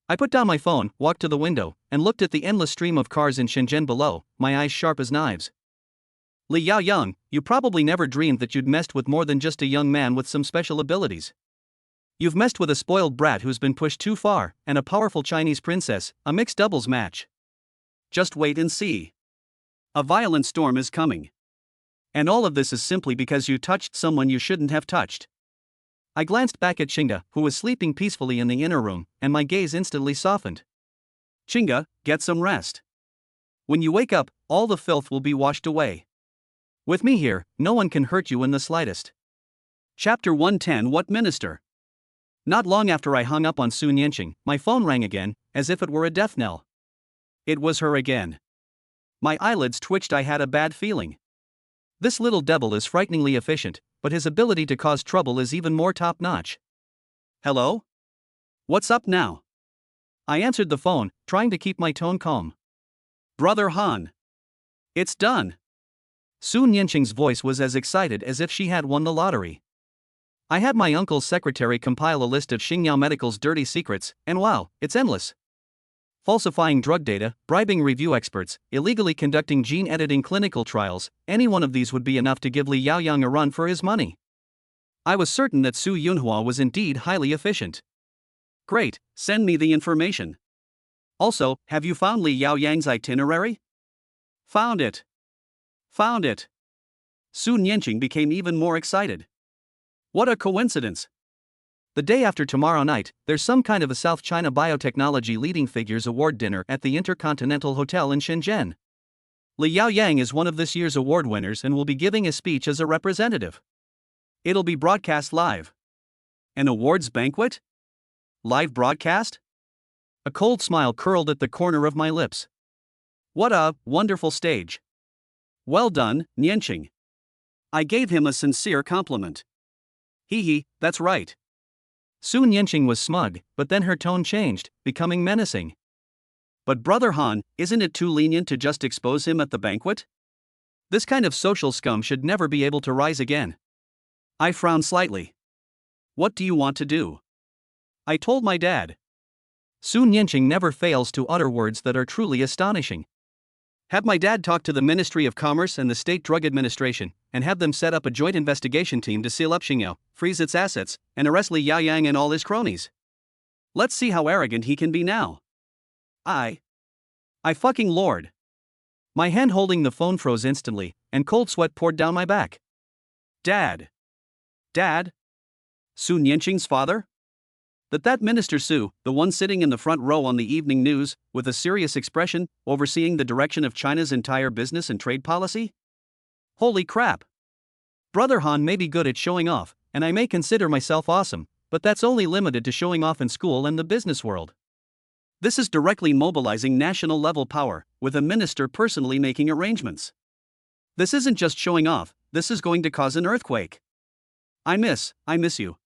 I put down my phone, walked to the window, and looked at the endless stream of cars in Shenzhen below, my eyes sharp as knives. Li Yaoyang, you probably never dreamed that you'd messed with more than just a young man with some special abilities. You've messed with a spoiled brat who's been pushed too far, and a powerful Chinese princess, a mixed doubles match. Just wait and see. A violent storm is coming. And all of this is simply because you touched someone you shouldn't have touched. I glanced back at Chinga, who was sleeping peacefully in the inner room, and my gaze instantly softened. Chinga, get some rest. When you wake up, all the filth will be washed away. With me here, no one can hurt you in the slightest. Chapter 110. What Minister? Not long after I hung up on Su Nianqing, my phone rang again, as if it were a death knell. It was her again. My eyelids twitched. I had a bad feeling. This little devil is frighteningly efficient, but his ability to cause trouble is even more top-notch. Hello? What's up now? I answered the phone, trying to keep my tone calm. Brother Han. It's done. Su Nianqing's voice was as excited as if she had won the lottery. I had my uncle's secretary compile a list of Xingyao Medical's dirty secrets, and wow, it's endless. Falsifying drug data, bribing review experts, illegally conducting gene-editing clinical trials, any one of these would be enough to give Li Yaoyang a run for his money. I was certain that Su Yunhua was indeed highly efficient. Great, send me the information. Also, have you found Li Yaoyang's itinerary? Found it. Found it. Su Nianqing became even more excited. What a coincidence. The day after tomorrow night, there's some kind of a South China Biotechnology Leading Figures Award dinner at the Intercontinental Hotel in Shenzhen. Li Yaoyang is one of this year's award winners and will be giving a speech as a representative. It'll be broadcast live. An awards banquet? Live broadcast? A cold smile curled at the corner of my lips. What a wonderful stage. Well done, Nianqing. I gave him a sincere compliment. Hee, that's right. Su Nianqing was smug, but then her tone changed, becoming menacing. But Brother Han, isn't it too lenient to just expose him at the banquet? This kind of social scum should never be able to rise again. I frowned slightly. What do you want to do? I told my dad. Su Nianqing never fails to utter words that are truly astonishing. Have my dad talk to the Ministry of Commerce and the State Drug Administration, and have them set up a joint investigation team to seal up Xingyao, freeze its assets, and arrest Li Yaoyang and all his cronies. Let's see how arrogant he can be now. I fucking lord. My hand holding the phone froze instantly, and cold sweat poured down my back. Dad? Su Nianqing's father? That Minister Su, the one sitting in the front row on the evening news, with a serious expression, overseeing the direction of China's entire business and trade policy? Holy crap! Brother Han may be good at showing off, and I may consider myself awesome, but that's only limited to showing off in school and the business world. This is directly mobilizing national-level power, with a minister personally making arrangements. This isn't just showing off, this is going to cause an earthquake. I miss you.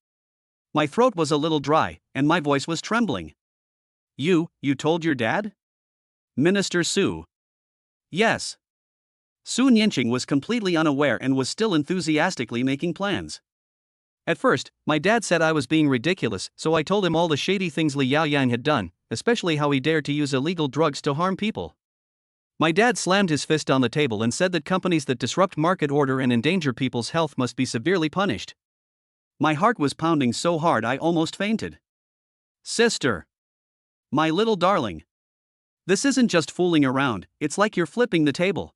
My throat was a little dry, and my voice was trembling. You told your dad? Minister Su. Yes. Su Nianqing was completely unaware and was still enthusiastically making plans. At first, my dad said I was being ridiculous, so I told him all the shady things Li Yaoyang had done, especially how he dared to use illegal drugs to harm people. My dad slammed his fist on the table and said that companies that disrupt market order and endanger people's health must be severely punished. My heart was pounding so hard I almost fainted. Sister. My little darling. This isn't just fooling around, it's like you're flipping the table.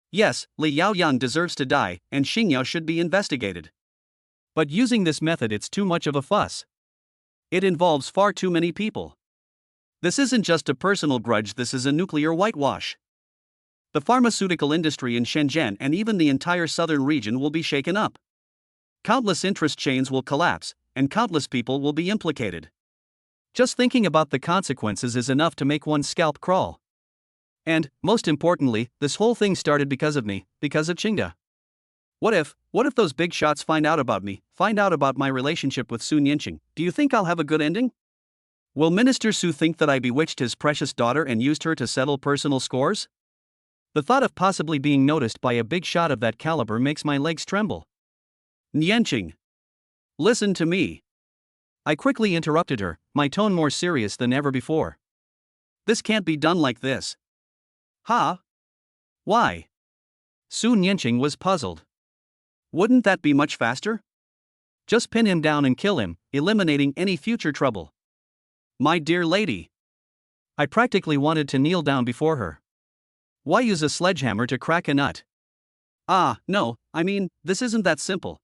Yes, Li Yaoyang deserves to die, and Xingyao should be investigated. But using this method, it's too much of a fuss. It involves far too many people. This isn't just a personal grudge, this is a nuclear whitewash. The pharmaceutical industry in Shenzhen and even the entire southern region will be shaken up. Countless interest chains will collapse, and countless people will be implicated. Just thinking about the consequences is enough to make one's scalp crawl. And, most importantly, this whole thing started because of me, because of Chinga. What if those big shots find out about me, find out about my relationship with Su Nianqing? Do you think I'll have a good ending? Will Minister Su think that I bewitched his precious daughter and used her to settle personal scores? The thought of possibly being noticed by a big shot of that caliber makes my legs tremble. Nianqing. Listen to me. I quickly interrupted her, my tone more serious than ever before. This can't be done like this. Huh? Why? Su Nianqing was puzzled. Wouldn't that be much faster? Just pin him down and kill him, eliminating any future trouble. My dear lady. I practically wanted to kneel down before her. Why use a sledgehammer to crack a nut? No, I mean, this isn't that simple.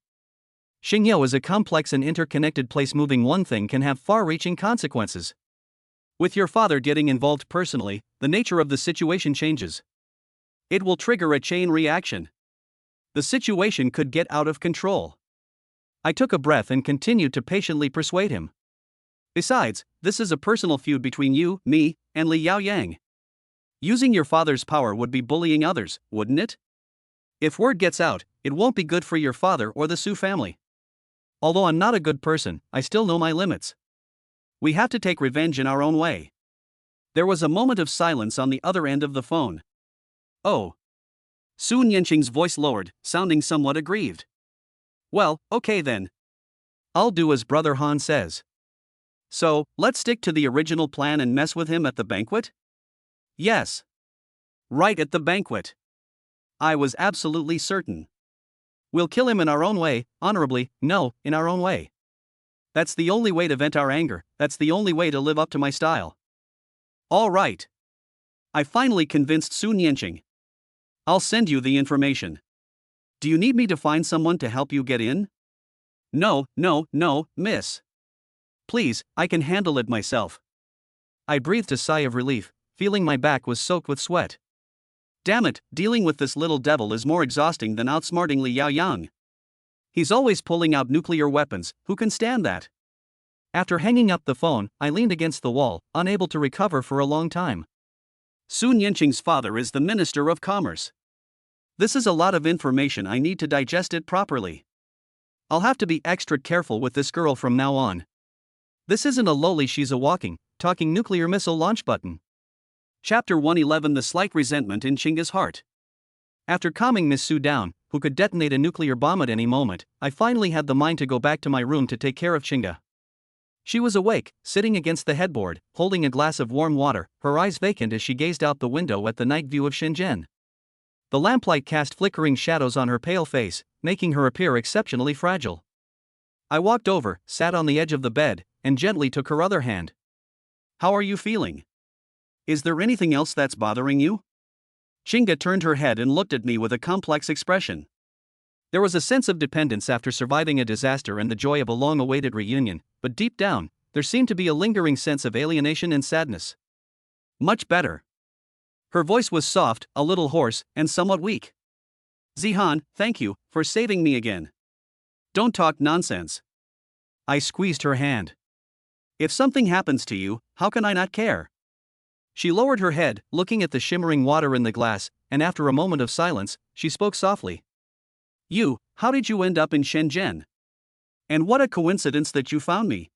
Xingyou is a complex and interconnected place. Moving one thing can have far-reaching consequences. With your father getting involved personally, the nature of the situation changes. It will trigger a chain reaction. The situation could get out of control. I took a breath and continued to patiently persuade him. Besides, this is a personal feud between you, me, and Li Yaoyang. Using your father's power would be bullying others, wouldn't it? If word gets out, it won't be good for your father or the Su family. Although I'm not a good person, I still know my limits. We have to take revenge in our own way. There was a moment of silence on the other end of the phone. Oh. Su Nianqing's voice lowered, sounding somewhat aggrieved. Well, okay then. I'll do as Brother Han says. So, let's stick to the original plan and mess with him at the banquet? Yes. Right at the banquet. I was absolutely certain. We'll kill him in our own way, honorably, no, in our own way. That's the only way to vent our anger, that's the only way to live up to my style. All right. I finally convinced Su Nianqing. I'll send you the information. Do you need me to find someone to help you get in? No, miss. Please, I can handle it myself. I breathed a sigh of relief, feeling my back was soaked with sweat. Damn it, dealing with this little devil is more exhausting than outsmarting Li Yaoyang. He's always pulling out nuclear weapons, who can stand that? After hanging up the phone, I leaned against the wall, unable to recover for a long time. Su Nianqing's father is the Minister of Commerce. This is a lot of information. I need to digest it properly. I'll have to be extra careful with this girl from now on. This isn't a lowly, she's a walking, talking nuclear missile launch button. Chapter 111. The slight resentment in Chinga's heart. After calming Miss Su down, who could detonate a nuclear bomb at any moment, I finally had the mind to go back to my room to take care of Chinga. She was awake, sitting against the headboard, holding a glass of warm water, her eyes vacant as she gazed out the window at the night view of Shenzhen. The lamplight cast flickering shadows on her pale face, making her appear exceptionally fragile. I walked over, sat on the edge of the bed, and gently took her other hand. How are you feeling? Is there anything else that's bothering you? Chinga turned her head and looked at me with a complex expression. There was a sense of dependence after surviving a disaster and the joy of a long-awaited reunion, but deep down, there seemed to be a lingering sense of alienation and sadness. Much better. Her voice was soft, a little hoarse, and somewhat weak. Zihan, thank you for saving me again. Don't talk nonsense. I squeezed her hand. If something happens to you, how can I not care? She lowered her head, looking at the shimmering water in the glass, and after a moment of silence, she spoke softly. How did you end up in Shenzhen? And what a coincidence that you found me.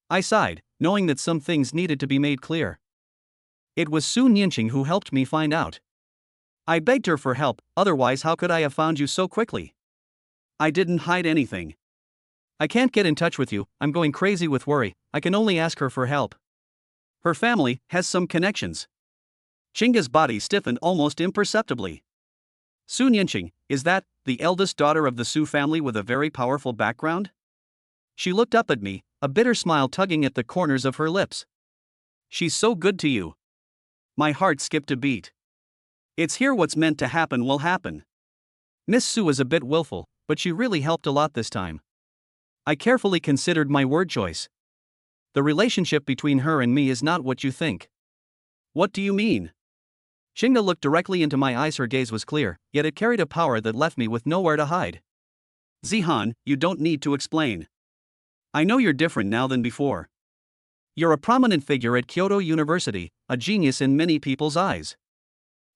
I sighed, knowing that some things needed to be made clear. It was Su Nianqing who helped me find out. I begged her for help, otherwise how could I have found you so quickly? I didn't hide anything. I can't get in touch with you, I'm going crazy with worry, I can only ask her for help. Her family has some connections. Chinga's body stiffened almost imperceptibly. Su Nianqing, is that the eldest daughter of the Su family with a very powerful background? She looked up at me, a bitter smile tugging at the corners of her lips. She's so good to you. My heart skipped a beat. It's here, what's meant to happen will happen. Miss Su is a bit willful, but she really helped a lot this time. I carefully considered my word choice. The relationship between her and me is not what you think. What do you mean? Chinga looked directly into my eyes. Her gaze was clear, yet it carried a power that left me with nowhere to hide. Zihan, you don't need to explain. I know you're different now than before. You're a prominent figure at Kyoto University, a genius in many people's eyes.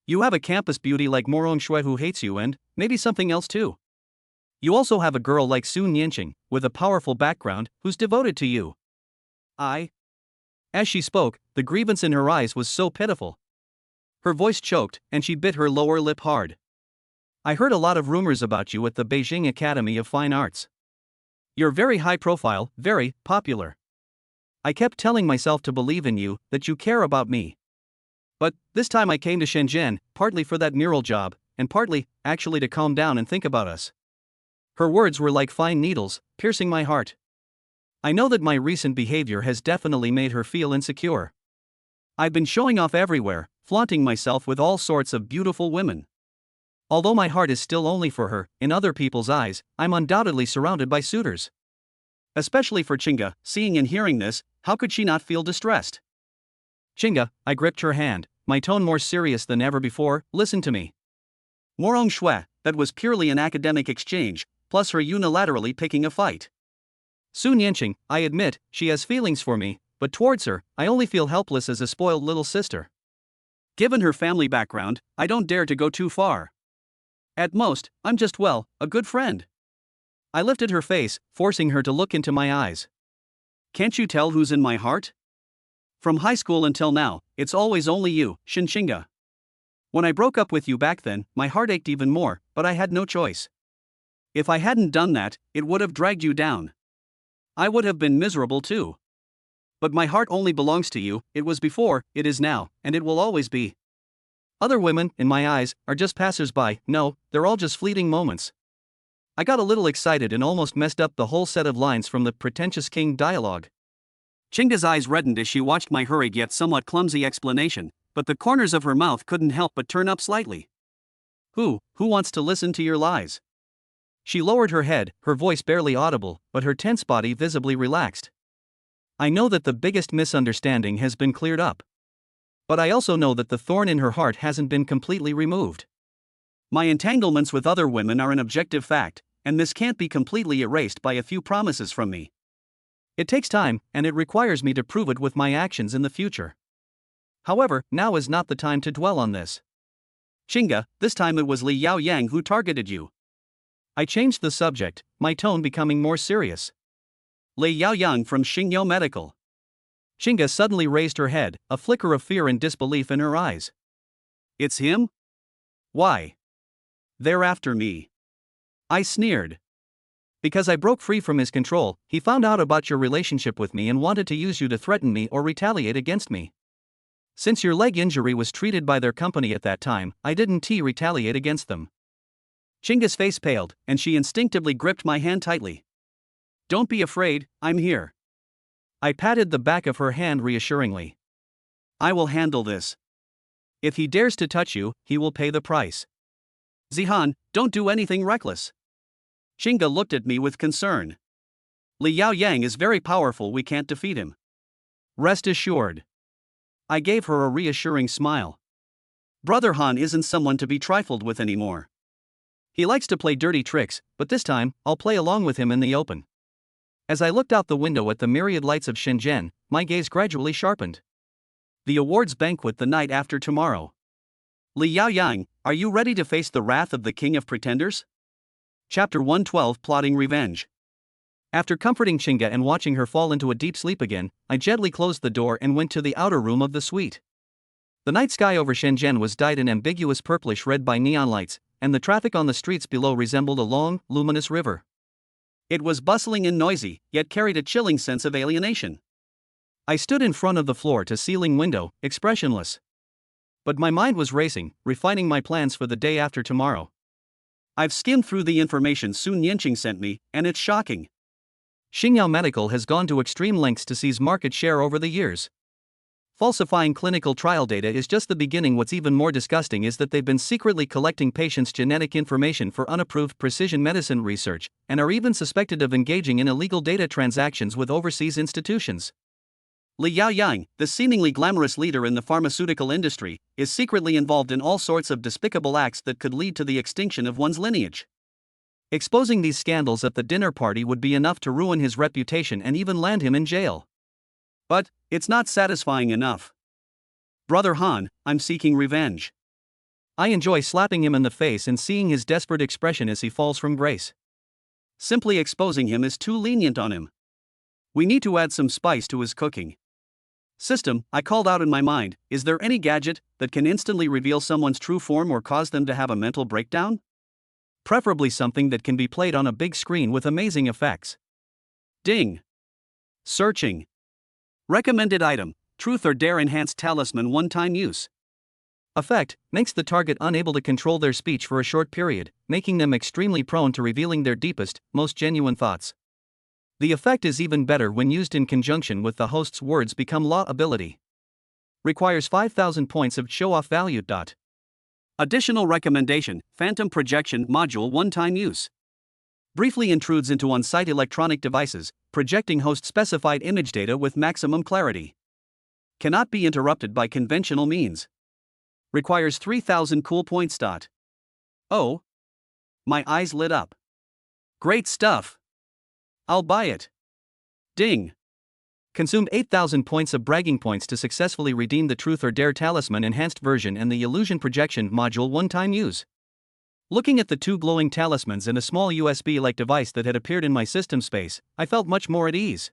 You have a campus beauty like Morong Shui who hates you and, maybe something else too. You also have a girl like Su Nianqing, with a powerful background, who's devoted to you. As she spoke, the grievance in her eyes was so pitiful. Her voice choked, and she bit her lower lip hard. I heard a lot of rumors about you at the Beijing Academy of Fine Arts. You're very high profile, very popular. I kept telling myself to believe in you, that you care about me. But this time I came to Shenzhen, partly for that mural job, and partly, actually, to calm down and think about us. Her words were like fine needles, piercing my heart. I know that my recent behavior has definitely made her feel insecure. I've been showing off everywhere, flaunting myself with all sorts of beautiful women. Although my heart is still only for her, in other people's eyes, I'm undoubtedly surrounded by suitors. Especially for Chinga, seeing and hearing this, how could she not feel distressed? Chinga, I gripped her hand, my tone more serious than ever before. Listen to me. Morong Shui, that was purely an academic exchange, plus her unilaterally picking a fight. Sun Yanqing, I admit, she has feelings for me, but towards her, I only feel helpless as a spoiled little sister. Given her family background, I don't dare to go too far. At most, I'm just, well, a good friend. I lifted her face, forcing her to look into my eyes. Can't you tell who's in my heart? From high school until now, it's always only you, Chinga. When I broke up with you back then, my heart ached even more, but I had no choice. If I hadn't done that, it would have dragged you down. I would have been miserable too. But my heart only belongs to you, it was before, it is now, and it will always be. Other women, in my eyes, are just passers-by. No, they're all just fleeting moments. I got a little excited and almost messed up the whole set of lines from the pretentious king dialogue. Chinga's eyes reddened as she watched my hurried yet somewhat clumsy explanation, but the corners of her mouth couldn't help but turn up slightly. Who wants to listen to your lies? She lowered her head, her voice barely audible, but her tense body visibly relaxed. I know that the biggest misunderstanding has been cleared up. But I also know that the thorn in her heart hasn't been completely removed. My entanglements with other women are an objective fact, and this can't be completely erased by a few promises from me. It takes time, and it requires me to prove it with my actions in the future. However, now is not the time to dwell on this. Chinga, this time it was Li Yaoyang who targeted you. I changed the subject, my tone becoming more serious. Li Yaoyang from Xingyou Medical. Chinga suddenly raised her head, a flicker of fear and disbelief in her eyes. It's him? Why? They're after me. I sneered. Because I broke free from his control, he found out about your relationship with me and wanted to use you to threaten me or retaliate against me. Since your leg injury was treated by their company at that time, I didn't retaliate against them. Chinga's face paled, and she instinctively gripped my hand tightly. Don't be afraid, I'm here. I patted the back of her hand reassuringly. I will handle this. If he dares to touch you, he will pay the price. Zihan, don't do anything reckless. Chinga looked at me with concern. Li Yaoyang is very powerful, we can't defeat him. Rest assured. I gave her a reassuring smile. Brother Han isn't someone to be trifled with anymore. He likes to play dirty tricks, but this time, I'll play along with him in the open. As I looked out the window at the myriad lights of Shenzhen, my gaze gradually sharpened. The awards banquet the night after tomorrow. Li Yaoyang, are you ready to face the wrath of the King of Pretenders? Chapter 112, Plotting Revenge. After comforting Chinga and watching her fall into a deep sleep again, I gently closed the door and went to the outer room of the suite. The night sky over Shenzhen was dyed an ambiguous purplish red by neon lights, and the traffic on the streets below resembled a long, luminous river. It was bustling and noisy, yet carried a chilling sense of alienation. I stood in front of the floor-to-ceiling window, expressionless. But my mind was racing, refining my plans for the day after tomorrow. I've skimmed through the information Sun Yanqing sent me, and it's shocking. Xingyou Medical has gone to extreme lengths to seize market share over the years. Falsifying clinical trial data is just the beginning. What's even more disgusting is that they've been secretly collecting patients' genetic information for unapproved precision medicine research, and are even suspected of engaging in illegal data transactions with overseas institutions. Li Yaoyang, the seemingly glamorous leader in the pharmaceutical industry, is secretly involved in all sorts of despicable acts that could lead to the extinction of one's lineage. Exposing these scandals at the dinner party would be enough to ruin his reputation and even land him in jail. But it's not satisfying enough. Brother Han, I'm seeking revenge. I enjoy slapping him in the face and seeing his desperate expression as he falls from grace. Simply exposing him is too lenient on him. We need to add some spice to his cooking. System, I called out in my mind, is there any gadget that can instantly reveal someone's true form or cause them to have a mental breakdown? Preferably something that can be played on a big screen with amazing effects. Ding. Searching. Recommended item, Truth or Dare Enhanced Talisman one-time use. Effect makes the target unable to control their speech for a short period, making them extremely prone to revealing their deepest, most genuine thoughts. The effect is even better when used in conjunction with the host's words become law ability. Requires 5,000 points of show-off value. Additional recommendation: Phantom Projection Module one-time use. Briefly intrudes into on-site electronic devices, projecting host-specified image data with maximum clarity. Cannot be interrupted by conventional means. Requires 3,000 cool points. Oh. My eyes lit up. Great stuff. I'll buy it. Ding. Consumed 8,000 points of bragging points to successfully redeem the Truth or Dare Talisman Enhanced Version and the Illusion Projection Module one-time use. Looking at the two glowing talismans and a small USB-like device that had appeared in my system space, I felt much more at ease.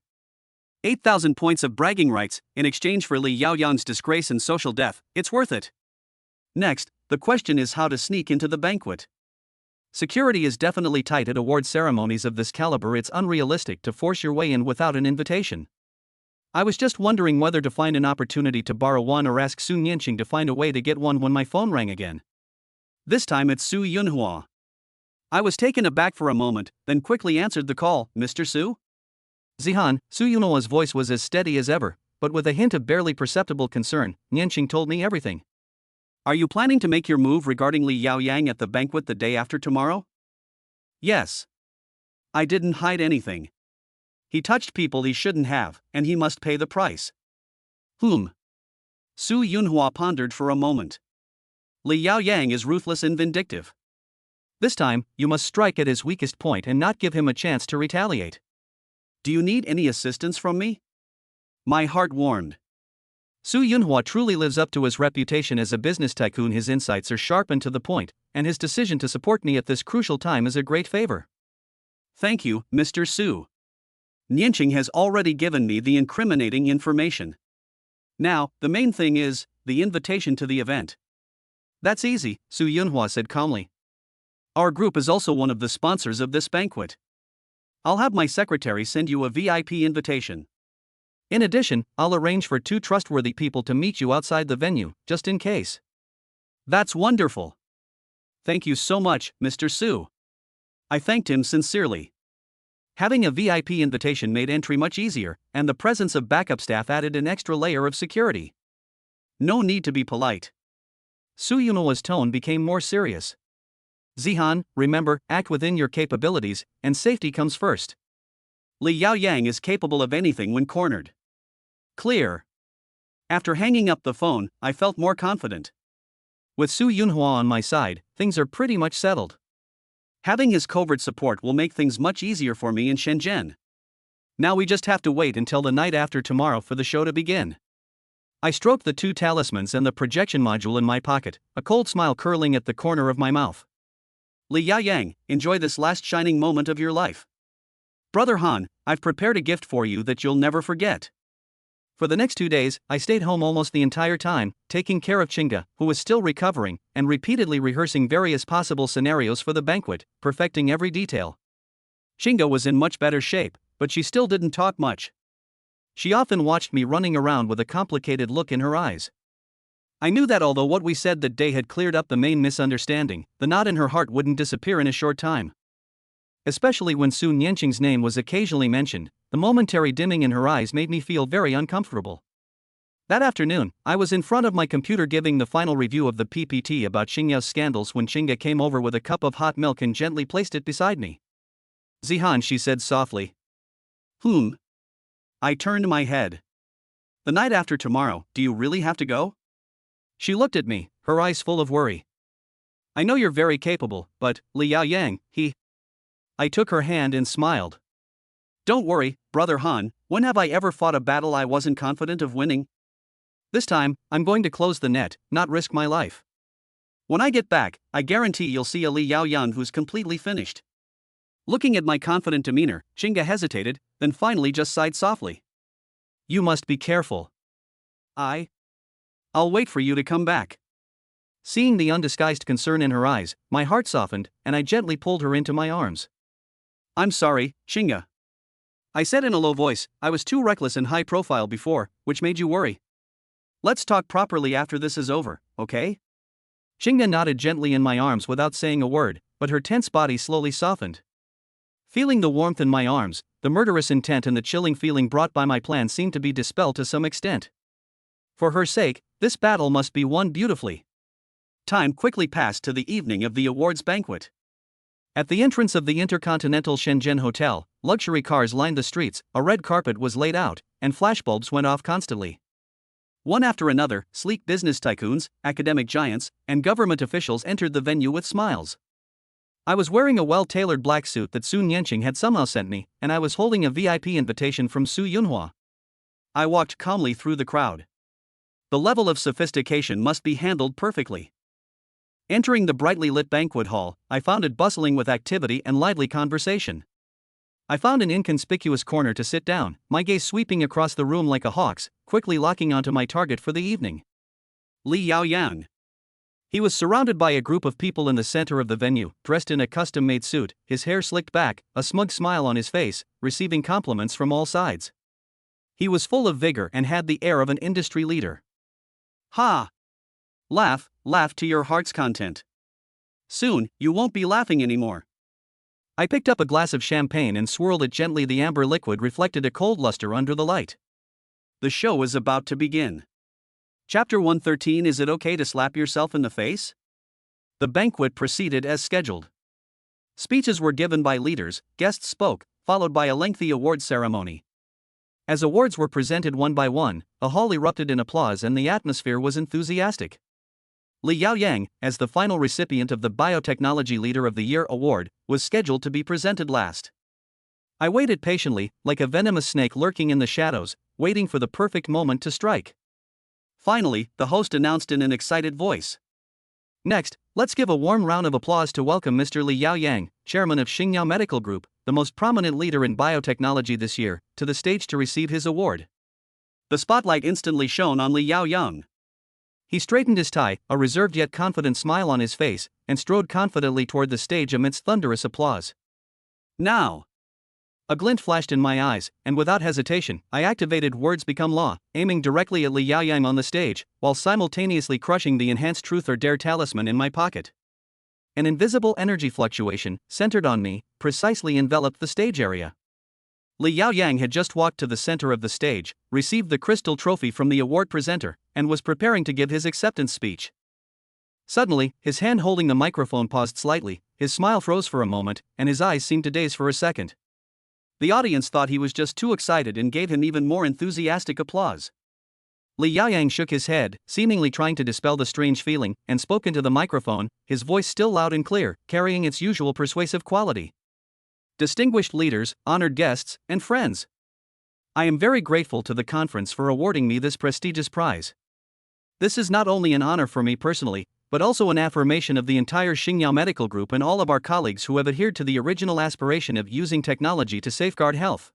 8,000 points of bragging rights, in exchange for Li Yaoyan's disgrace and social death, it's worth it. Next, the question is how to sneak into the banquet. Security is definitely tight at award ceremonies of this caliber. It's unrealistic to force your way in without an invitation. I was just wondering whether to find an opportunity to borrow one or ask Su Nianqing to find a way to get one when my phone rang again. This time it's Su Yunhua. I was taken aback for a moment, then quickly answered the call. Mr. Su? Zihan. Su Yunhua's voice was as steady as ever, but with a hint of barely perceptible concern. Nianqing told me everything. Are you planning to make your move regarding Li Yaoyang at the banquet the day after tomorrow? Yes. I didn't hide anything. He touched people he shouldn't have, and he must pay the price. Su Yunhua pondered for a moment. Li Yaoyang is ruthless and vindictive. This time, you must strike at his weakest point and not give him a chance to retaliate. Do you need any assistance from me? My heart warmed. Su Yunhua truly lives up to his reputation as a business tycoon. His insights are sharp and to the point, and his decision to support me at this crucial time is a great favor. Thank you, Mr. Su. Nianqing has already given me the incriminating information. Now, the main thing is the invitation to the event. That's easy, Su Yunhua said calmly. Our group is also one of the sponsors of this banquet. I'll have my secretary send you a VIP invitation. In addition, I'll arrange for 2 trustworthy people to meet you outside the venue, just in case. That's wonderful. Thank you so much, Mr. Su. I thanked him sincerely. Having a VIP invitation made entry much easier, and the presence of backup staff added an extra layer of security. No need to be polite. Su Yunhua's tone became more serious. Zihan, remember, act within your capabilities, and safety comes first. Li Yaoyang is capable of anything when cornered. Clear. After hanging up the phone, I felt more confident. With Su Yunhua on my side, things are pretty much settled. Having his covert support will make things much easier for me in Shenzhen. Now we just have to wait until the night after tomorrow for the show to begin. I stroked the 2 talismans and the projection module in my pocket, a cold smile curling at the corner of my mouth. Li Yaoyang, enjoy this last shining moment of your life. Brother Han, I've prepared a gift for you that you'll never forget. For the next 2 days, I stayed home almost the entire time, taking care of Qingge, who was still recovering, and repeatedly rehearsing various possible scenarios for the banquet, perfecting every detail. Qingge was in much better shape, but she still didn't talk much. She often watched me running around with a complicated look in her eyes. I knew that although what we said that day had cleared up the main misunderstanding, the knot in her heart wouldn't disappear in a short time. Especially when Su Nianqing's name was occasionally mentioned, the momentary dimming in her eyes made me feel very uncomfortable. That afternoon, I was in front of my computer giving the final review of the PPT about Xingyao's scandals when Qingge came over with a cup of hot milk and gently placed it beside me. Zihan, she said softly. I turned my head. The night after tomorrow, do you really have to go? She looked at me, her eyes full of worry. I know you're very capable, but, Li Yaoyang, I took her hand and smiled. Don't worry, Brother Han, when have I ever fought a battle I wasn't confident of winning? This time, I'm going to close the net, not risk my life. When I get back, I guarantee you'll see a Li Yaoyang who's completely finished. Looking at my confident demeanor, Qingge hesitated, then finally just sighed softly. You must be careful. I'll wait for you to come back. Seeing the undisguised concern in her eyes, my heart softened, and I gently pulled her into my arms. I'm sorry, Qingge. I said in a low voice, I was too reckless and high profile before, which made you worry. Let's talk properly after this is over, okay? Xingya nodded gently in my arms without saying a word, but her tense body slowly softened. Feeling the warmth in my arms, the murderous intent and the chilling feeling brought by my plan seemed to be dispelled to some extent. For her sake, this battle must be won beautifully. Time quickly passed to the evening of the awards banquet. At the entrance of the Intercontinental Shenzhen Hotel, luxury cars lined the streets, a red carpet was laid out, and flashbulbs went off constantly. One after another, sleek business tycoons, academic giants, and government officials entered the venue with smiles. I was wearing a well-tailored black suit that Sun Yanqing had somehow sent me, and I was holding a VIP invitation from Su Yunhua. I walked calmly through the crowd. The level of sophistication must be handled perfectly. Entering the brightly lit banquet hall, I found it bustling with activity and lively conversation. I found an inconspicuous corner to sit down, my gaze sweeping across the room like a hawk's, quickly locking onto my target for the evening. Li Yaoyang. He was surrounded by a group of people in the center of the venue, dressed in a custom-made suit, his hair slicked back, a smug smile on his face, receiving compliments from all sides. He was full of vigor and had the air of an industry leader. Ha! Laugh, laugh to your heart's content. Soon, you won't be laughing anymore. I picked up a glass of champagne and swirled it gently. The amber liquid reflected a cold luster under the light. The show is about to begin. Chapter 113. Is it okay to slap yourself in the face? The banquet proceeded as scheduled. Speeches were given by leaders, guests spoke, followed by a lengthy award ceremony. As awards were presented one by one, a hall erupted in applause and the atmosphere was enthusiastic. Li Yaoyang, as the final recipient of the Biotechnology Leader of the Year award, was scheduled to be presented last. I waited patiently, like a venomous snake lurking in the shadows, waiting for the perfect moment to strike. Finally, the host announced in an excited voice. Next, let's give a warm round of applause to welcome Mr. Li Yaoyang, chairman of Xingyao Medical Group, the most prominent leader in biotechnology this year, to the stage to receive his award. The spotlight instantly shone on Li Yaoyang. He straightened his tie, a reserved yet confident smile on his face, and strode confidently toward the stage amidst thunderous applause. Now! A glint flashed in my eyes, and without hesitation, I activated Words Become Law, aiming directly at Li Yaoyang on the stage, while simultaneously crushing the enhanced Truth or Dare talisman in my pocket. An invisible energy fluctuation, centered on me, precisely enveloped the stage area. Li Yaoyang had just walked to the center of the stage, received the crystal trophy from the award presenter, and was preparing to give his acceptance speech. Suddenly, his hand holding the microphone paused slightly, his smile froze for a moment, and his eyes seemed to daze for a second. The audience thought he was just too excited and gave him even more enthusiastic applause. Li Yaoyang shook his head, seemingly trying to dispel the strange feeling, and spoke into the microphone, his voice still loud and clear, carrying its usual persuasive quality. Distinguished leaders, honored guests, and friends. I am very grateful to the conference for awarding me this prestigious prize. This is not only an honor for me personally, but also an affirmation of the entire Xingyao Medical Group and all of our colleagues who have adhered to the original aspiration of using technology to safeguard health.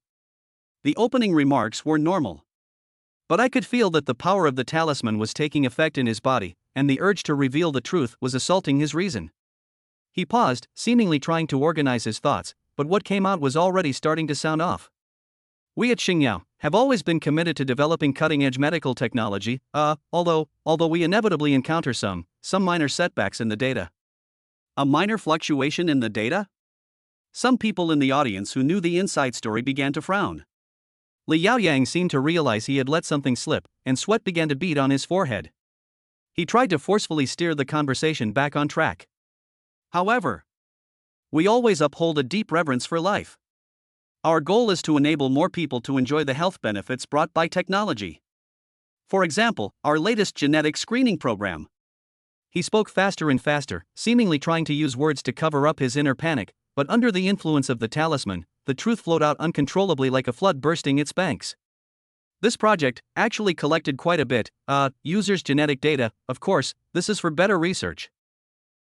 The opening remarks were normal. But I could feel that the power of the talisman was taking effect in his body, and the urge to reveal the truth was assaulting his reason. He paused, seemingly trying to organize his thoughts, but what came out was already starting to sound off. We at Xingyao have always been committed to developing cutting-edge medical technology, although we inevitably encounter some minor setbacks in the data. A minor fluctuation in the data? Some people in the audience who knew the inside story began to frown. Li Yaoyang seemed to realize he had let something slip, and sweat began to bead on his forehead. He tried to forcefully steer the conversation back on track. However, we always uphold a deep reverence for life. Our goal is to enable more people to enjoy the health benefits brought by technology. For example, our latest genetic screening program. He spoke faster and faster, seemingly trying to use words to cover up his inner panic, but under the influence of the talisman, the truth flowed out uncontrollably like a flood bursting its banks. This project actually collected quite a bit, users' genetic data. Of course, this is for better research.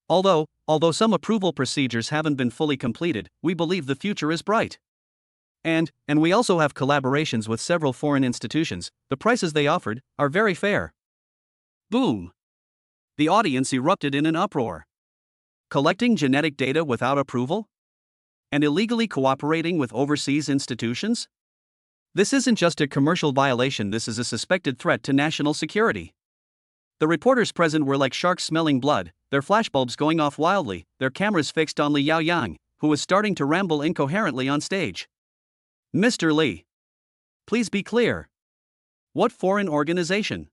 Although some approval procedures haven't been fully completed, we believe the future is bright. And we also have collaborations with several foreign institutions. The prices they offered are very fair. Boom! The audience erupted in an uproar. Collecting genetic data without approval? And illegally cooperating with overseas institutions? This isn't just a commercial violation, this is a suspected threat to national security. The reporters present were like sharks smelling blood, their flashbulbs going off wildly, their cameras fixed on Li Yaoyang, who was starting to ramble incoherently on stage. Mr. Li. Please be clear. What foreign organization?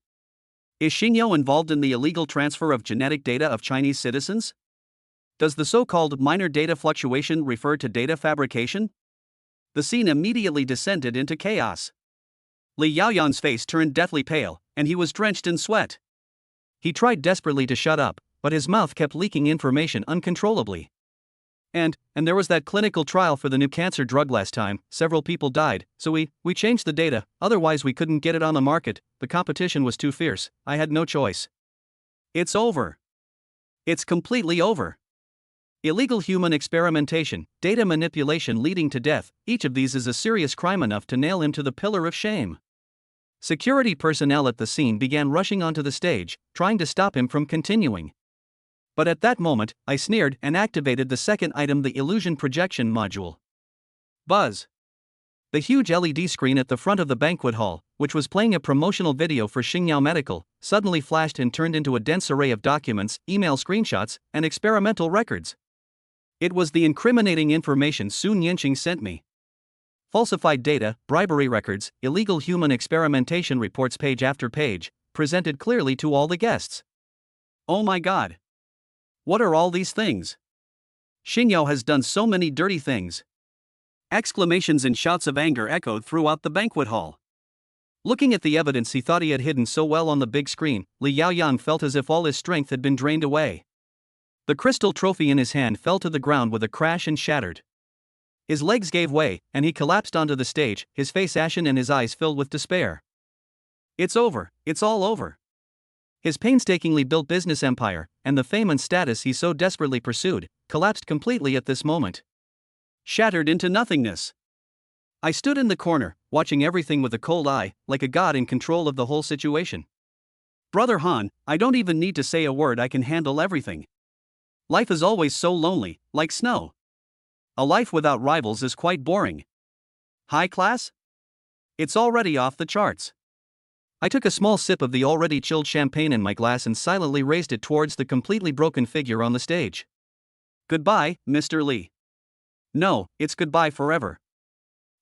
Is Xingyao involved in the illegal transfer of genetic data of Chinese citizens? Does the so-called minor data fluctuation refer to data fabrication? The scene immediately descended into chaos. Li Yaoyang's face turned deathly pale, and he was drenched in sweat. He tried desperately to shut up, but his mouth kept leaking information uncontrollably. And there was that clinical trial for the new cancer drug last time, several people died, so we changed the data, otherwise we couldn't get it on the market, the competition was too fierce, I had no choice. It's over. It's completely over. Illegal human experimentation, data manipulation leading to death, each of these is a serious crime enough to nail him to the pillar of shame. Security personnel at the scene began rushing onto the stage, trying to stop him from continuing. But at that moment, I sneered and activated the second item, the illusion projection module. Buzz. The huge LED screen at the front of the banquet hall, which was playing a promotional video for Xingyao Medical, suddenly flashed and turned into a dense array of documents, email screenshots, and experimental records. It was the incriminating information Sun Yanqing sent me. Falsified data, bribery records, illegal human experimentation reports, page after page, presented clearly to all the guests. Oh my God! What are all these things? Xingyao has done so many dirty things. Exclamations and shouts of anger echoed throughout the banquet hall. Looking at the evidence he thought he had hidden so well on the big screen, Li Yaoyang felt as if all his strength had been drained away. The crystal trophy in his hand fell to the ground with a crash and shattered. His legs gave way, and he collapsed onto the stage, his face ashen and his eyes filled with despair. It's over, it's all over. His painstakingly built business empire, and the fame and status he so desperately pursued, collapsed completely at this moment. Shattered into nothingness. I stood in the corner, watching everything with a cold eye, like a god in control of the whole situation. Brother Han, I don't even need to say a word, I can handle everything. Life is always so lonely, like snow. A life without rivals is quite boring. High class? It's already off the charts. I took a small sip of the already chilled champagne in my glass and silently raised it towards the completely broken figure on the stage. Goodbye, Mr. Li. No, it's goodbye forever.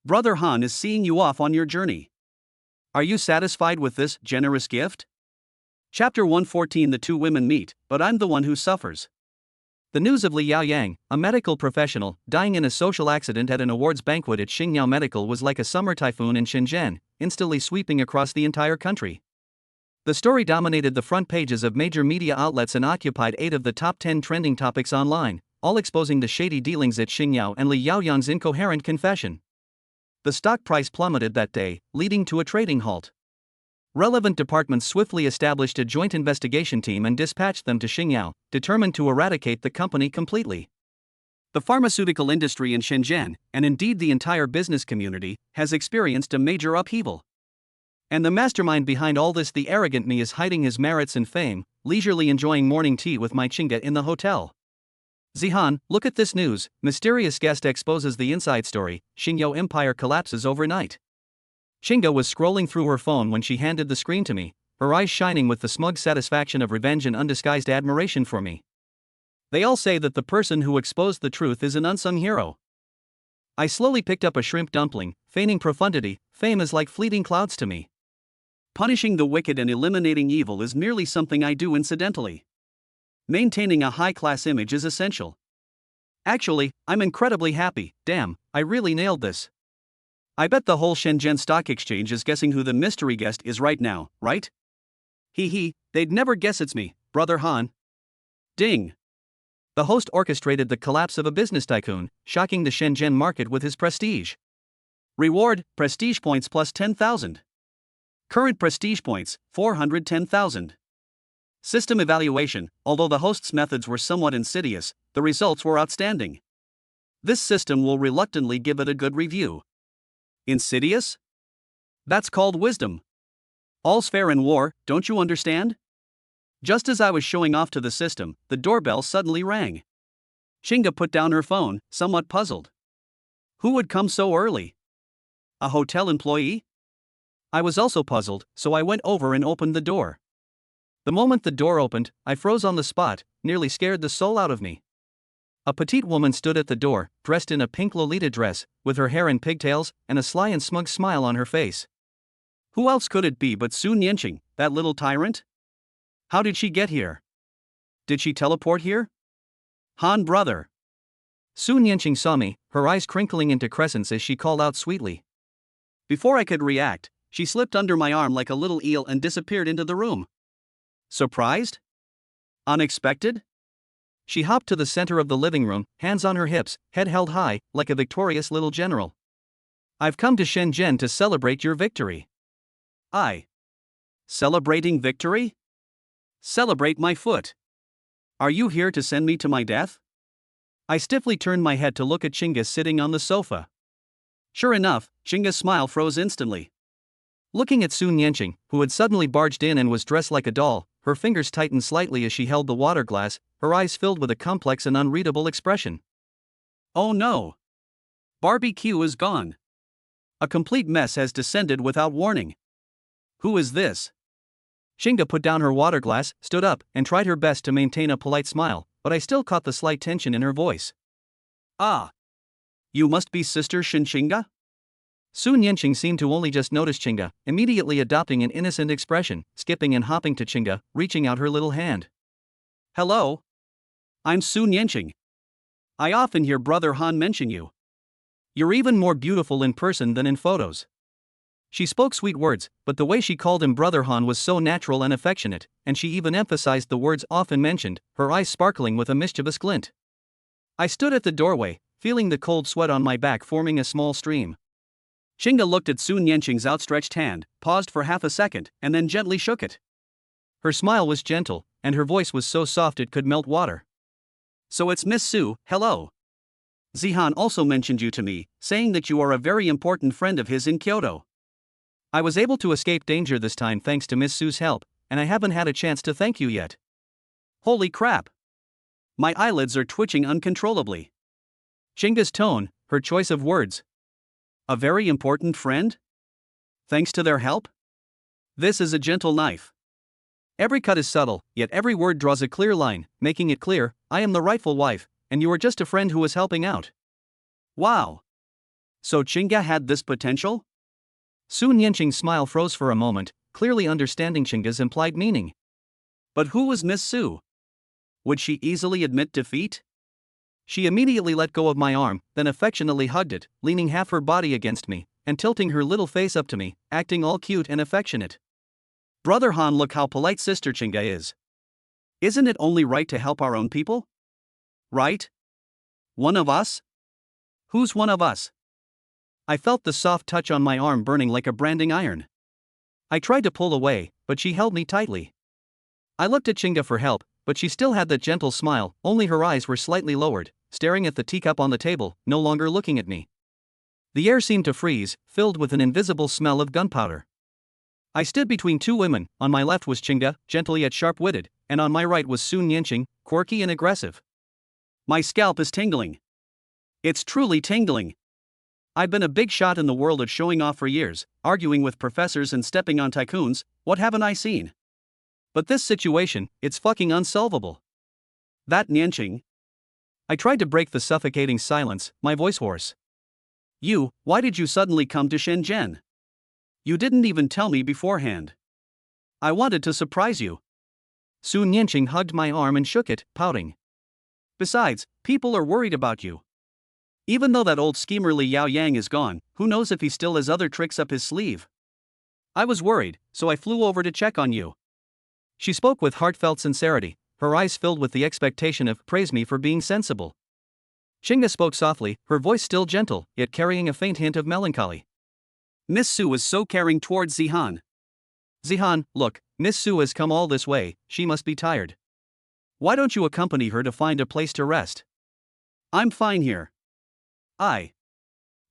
Brother Han is seeing you off on your journey. Are you satisfied with this generous gift? Chapter 114. The two women meet, but I'm the one who suffers. The news of Li Yaoyang, a medical professional, dying in a social accident at an awards banquet at Xingyao Medical was like a summer typhoon in Shenzhen, instantly sweeping across the entire country. The story dominated the front pages of major media outlets and occupied 8 of the top 10 trending topics online, all exposing the shady dealings at Xingyao and Li Yaoyang's incoherent confession. The stock price plummeted that day, leading to a trading halt. Relevant departments swiftly established a joint investigation team and dispatched them to Xingyao, determined to eradicate the company completely. The pharmaceutical industry in Shenzhen, and indeed the entire business community, has experienced a major upheaval. And the mastermind behind all this, the arrogant me, is hiding his merits and fame, leisurely enjoying morning tea with my Chinga in the hotel. Zihan, look at this news, mysterious guest exposes the inside story, Xingyao empire collapses overnight. Chinga was scrolling through her phone when she handed the screen to me, her eyes shining with the smug satisfaction of revenge and undisguised admiration for me. They all say that the person who exposed the truth is an unsung hero. I slowly picked up a shrimp dumpling, feigning profundity. Fame is like fleeting clouds to me. Punishing the wicked and eliminating evil is merely something I do incidentally. Maintaining a high-class image is essential. Actually, I'm incredibly happy. Damn, I really nailed this. I bet the whole Shenzhen Stock Exchange is guessing who the mystery guest is right now, right? They'd never guess it's me, Brother Han. Ding! The host orchestrated the collapse of a business tycoon, shocking the Shenzhen market with his prestige. Reward, prestige points plus 10,000. Current prestige points, 410,000. System evaluation, although the host's methods were somewhat insidious, the results were outstanding. This system will reluctantly give it a good review. Insidious? That's called wisdom. All's fair in war, don't you understand? Just as I was showing off to the system, the doorbell suddenly rang. Chinga put down her phone, somewhat puzzled. Who would come so early? A hotel employee? I was also puzzled, so I went over and opened the door. The moment the door opened, I froze on the spot, nearly scared the soul out of me. A petite woman stood at the door, dressed in a pink Lolita dress, with her hair in pigtails, and a sly and smug smile on her face. Who else could it be but Su Nianqing, that little tyrant? How did she get here? Did she teleport here? Han brother. Su Nianqing saw me, her eyes crinkling into crescents as she called out sweetly. Before I could react, she slipped under my arm like a little eel and disappeared into the room. Surprised? Unexpected? She hopped to the center of the living room, hands on her hips, head held high, like a victorious little general. I've come to Shenzhen to celebrate your victory. Celebrating victory? Celebrate my foot. Are you here to send me to my death? I stiffly turned my head to look at Chinga sitting on the sofa. Sure enough, Chinga's smile froze instantly. Looking at Su Nianqing, who had suddenly barged in and was dressed like a doll, her fingers tightened slightly as she held the water glass, her eyes filled with a complex and unreadable expression. Oh no! Barbecue is gone. A complete mess has descended without warning. Who is this? Chinga put down her water glass, stood up, and tried her best to maintain a polite smile, but I still caught the slight tension in her voice. Ah! You must be Sister Chinga? Su Nianqing seemed to only just notice Chinga, immediately adopting an innocent expression, skipping and hopping to Chinga, reaching out her little hand. Hello? I'm Su Nianqing. I often hear Brother Han mention you. You're even more beautiful in person than in photos. She spoke sweet words, but the way she called him Brother Han was so natural and affectionate, and she even emphasized the words often mentioned, her eyes sparkling with a mischievous glint. I stood at the doorway, feeling the cold sweat on my back forming a small stream. Chinga looked at Su Nianqing's outstretched hand, paused for half a second, and then gently shook it. Her smile was gentle, and her voice was so soft it could melt water. So it's Miss Su, hello. Zihan also mentioned you to me, saying that you are a very important friend of his in Kyoto. I was able to escape danger this time thanks to Miss Su's help, and I haven't had a chance to thank you yet. Holy crap! My eyelids are twitching uncontrollably. Chinga's tone, her choice of words. A very important friend? Thanks to their help? This is a gentle knife. Every cut is subtle, yet every word draws a clear line, making it clear, I am the rightful wife, and you are just a friend who is helping out. Wow! So Chinga had this potential? Su Nianqing's smile froze for a moment, clearly understanding Chinga's implied meaning. But who was Miss Su? Would she easily admit defeat? She immediately let go of my arm, then affectionately hugged it, leaning half her body against me, and tilting her little face up to me, acting all cute and affectionate. Brother Han, look how polite Sister Chinga is. Isn't it only right to help our own people? Right? One of us? Who's one of us? I felt the soft touch on my arm burning like a branding iron. I tried to pull away, but she held me tightly. I looked at Chinga for help, but she still had that gentle smile, only her eyes were slightly lowered, staring at the teacup on the table, no longer looking at me. The air seemed to freeze, filled with an invisible smell of gunpowder. I stood between two women, on my left was Chinga, gentle yet sharp-witted, and on my right was Su Nianqing, quirky and aggressive. My scalp is tingling. It's truly tingling. I've been a big shot in the world of showing off for years, arguing with professors and stepping on tycoons, what haven't I seen? But this situation, it's fucking unsolvable. That Nianqing. I tried to break the suffocating silence, my voice hoarse. Why did you suddenly come to Shenzhen? You didn't even tell me beforehand. I wanted to surprise you. Su Nianqing hugged my arm and shook it, pouting. Besides, people are worried about you. Even though that old schemer Li Yao Yang is gone, who knows if he still has other tricks up his sleeve? I was worried, so I flew over to check on you. She spoke with heartfelt sincerity, her eyes filled with the expectation of praise me for being sensible. Chinga spoke softly, her voice still gentle, yet carrying a faint hint of melancholy. Miss Su was so caring towards Zihan. Zihan, look, Miss Su has come all this way, she must be tired. Why don't you accompany her to find a place to rest? I'm fine here.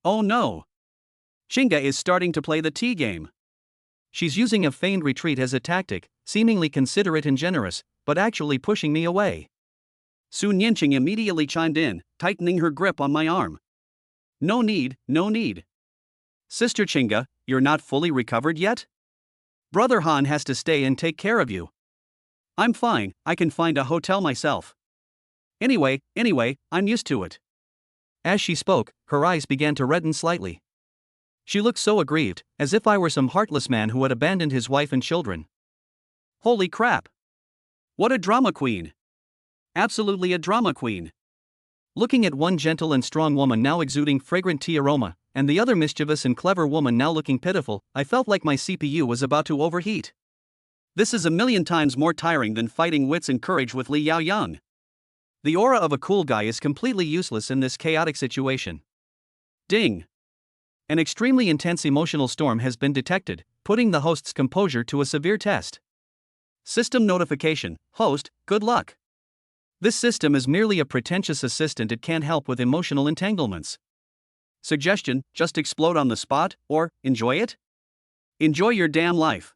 Oh no. Chinga is starting to play the tea game. She's using a feigned retreat as a tactic, seemingly considerate and generous, but actually pushing me away. Su Nianqing immediately chimed in, tightening her grip on my arm. No need. Sister Chinga, you're not fully recovered yet? Brother Han has to stay and take care of you. I'm fine, I can find a hotel myself. Anyway, I'm used to it. As she spoke, her eyes began to redden slightly. She looked so aggrieved, as if I were some heartless man who had abandoned his wife and children. Holy crap! What a drama queen! Absolutely a drama queen. Looking at one gentle and strong woman now exuding fragrant tea aroma, and the other mischievous and clever woman now looking pitiful, I felt like my CPU was about to overheat. This is a million times more tiring than fighting wits and courage with Li Yaoyang. The aura of a cool guy is completely useless in this chaotic situation. Ding! An extremely intense emotional storm has been detected, putting the host's composure to a severe test. System notification: host, good luck. This system is merely a pretentious assistant, it can't help with emotional entanglements. Suggestion: just explode on the spot, or enjoy it? Enjoy your damn life.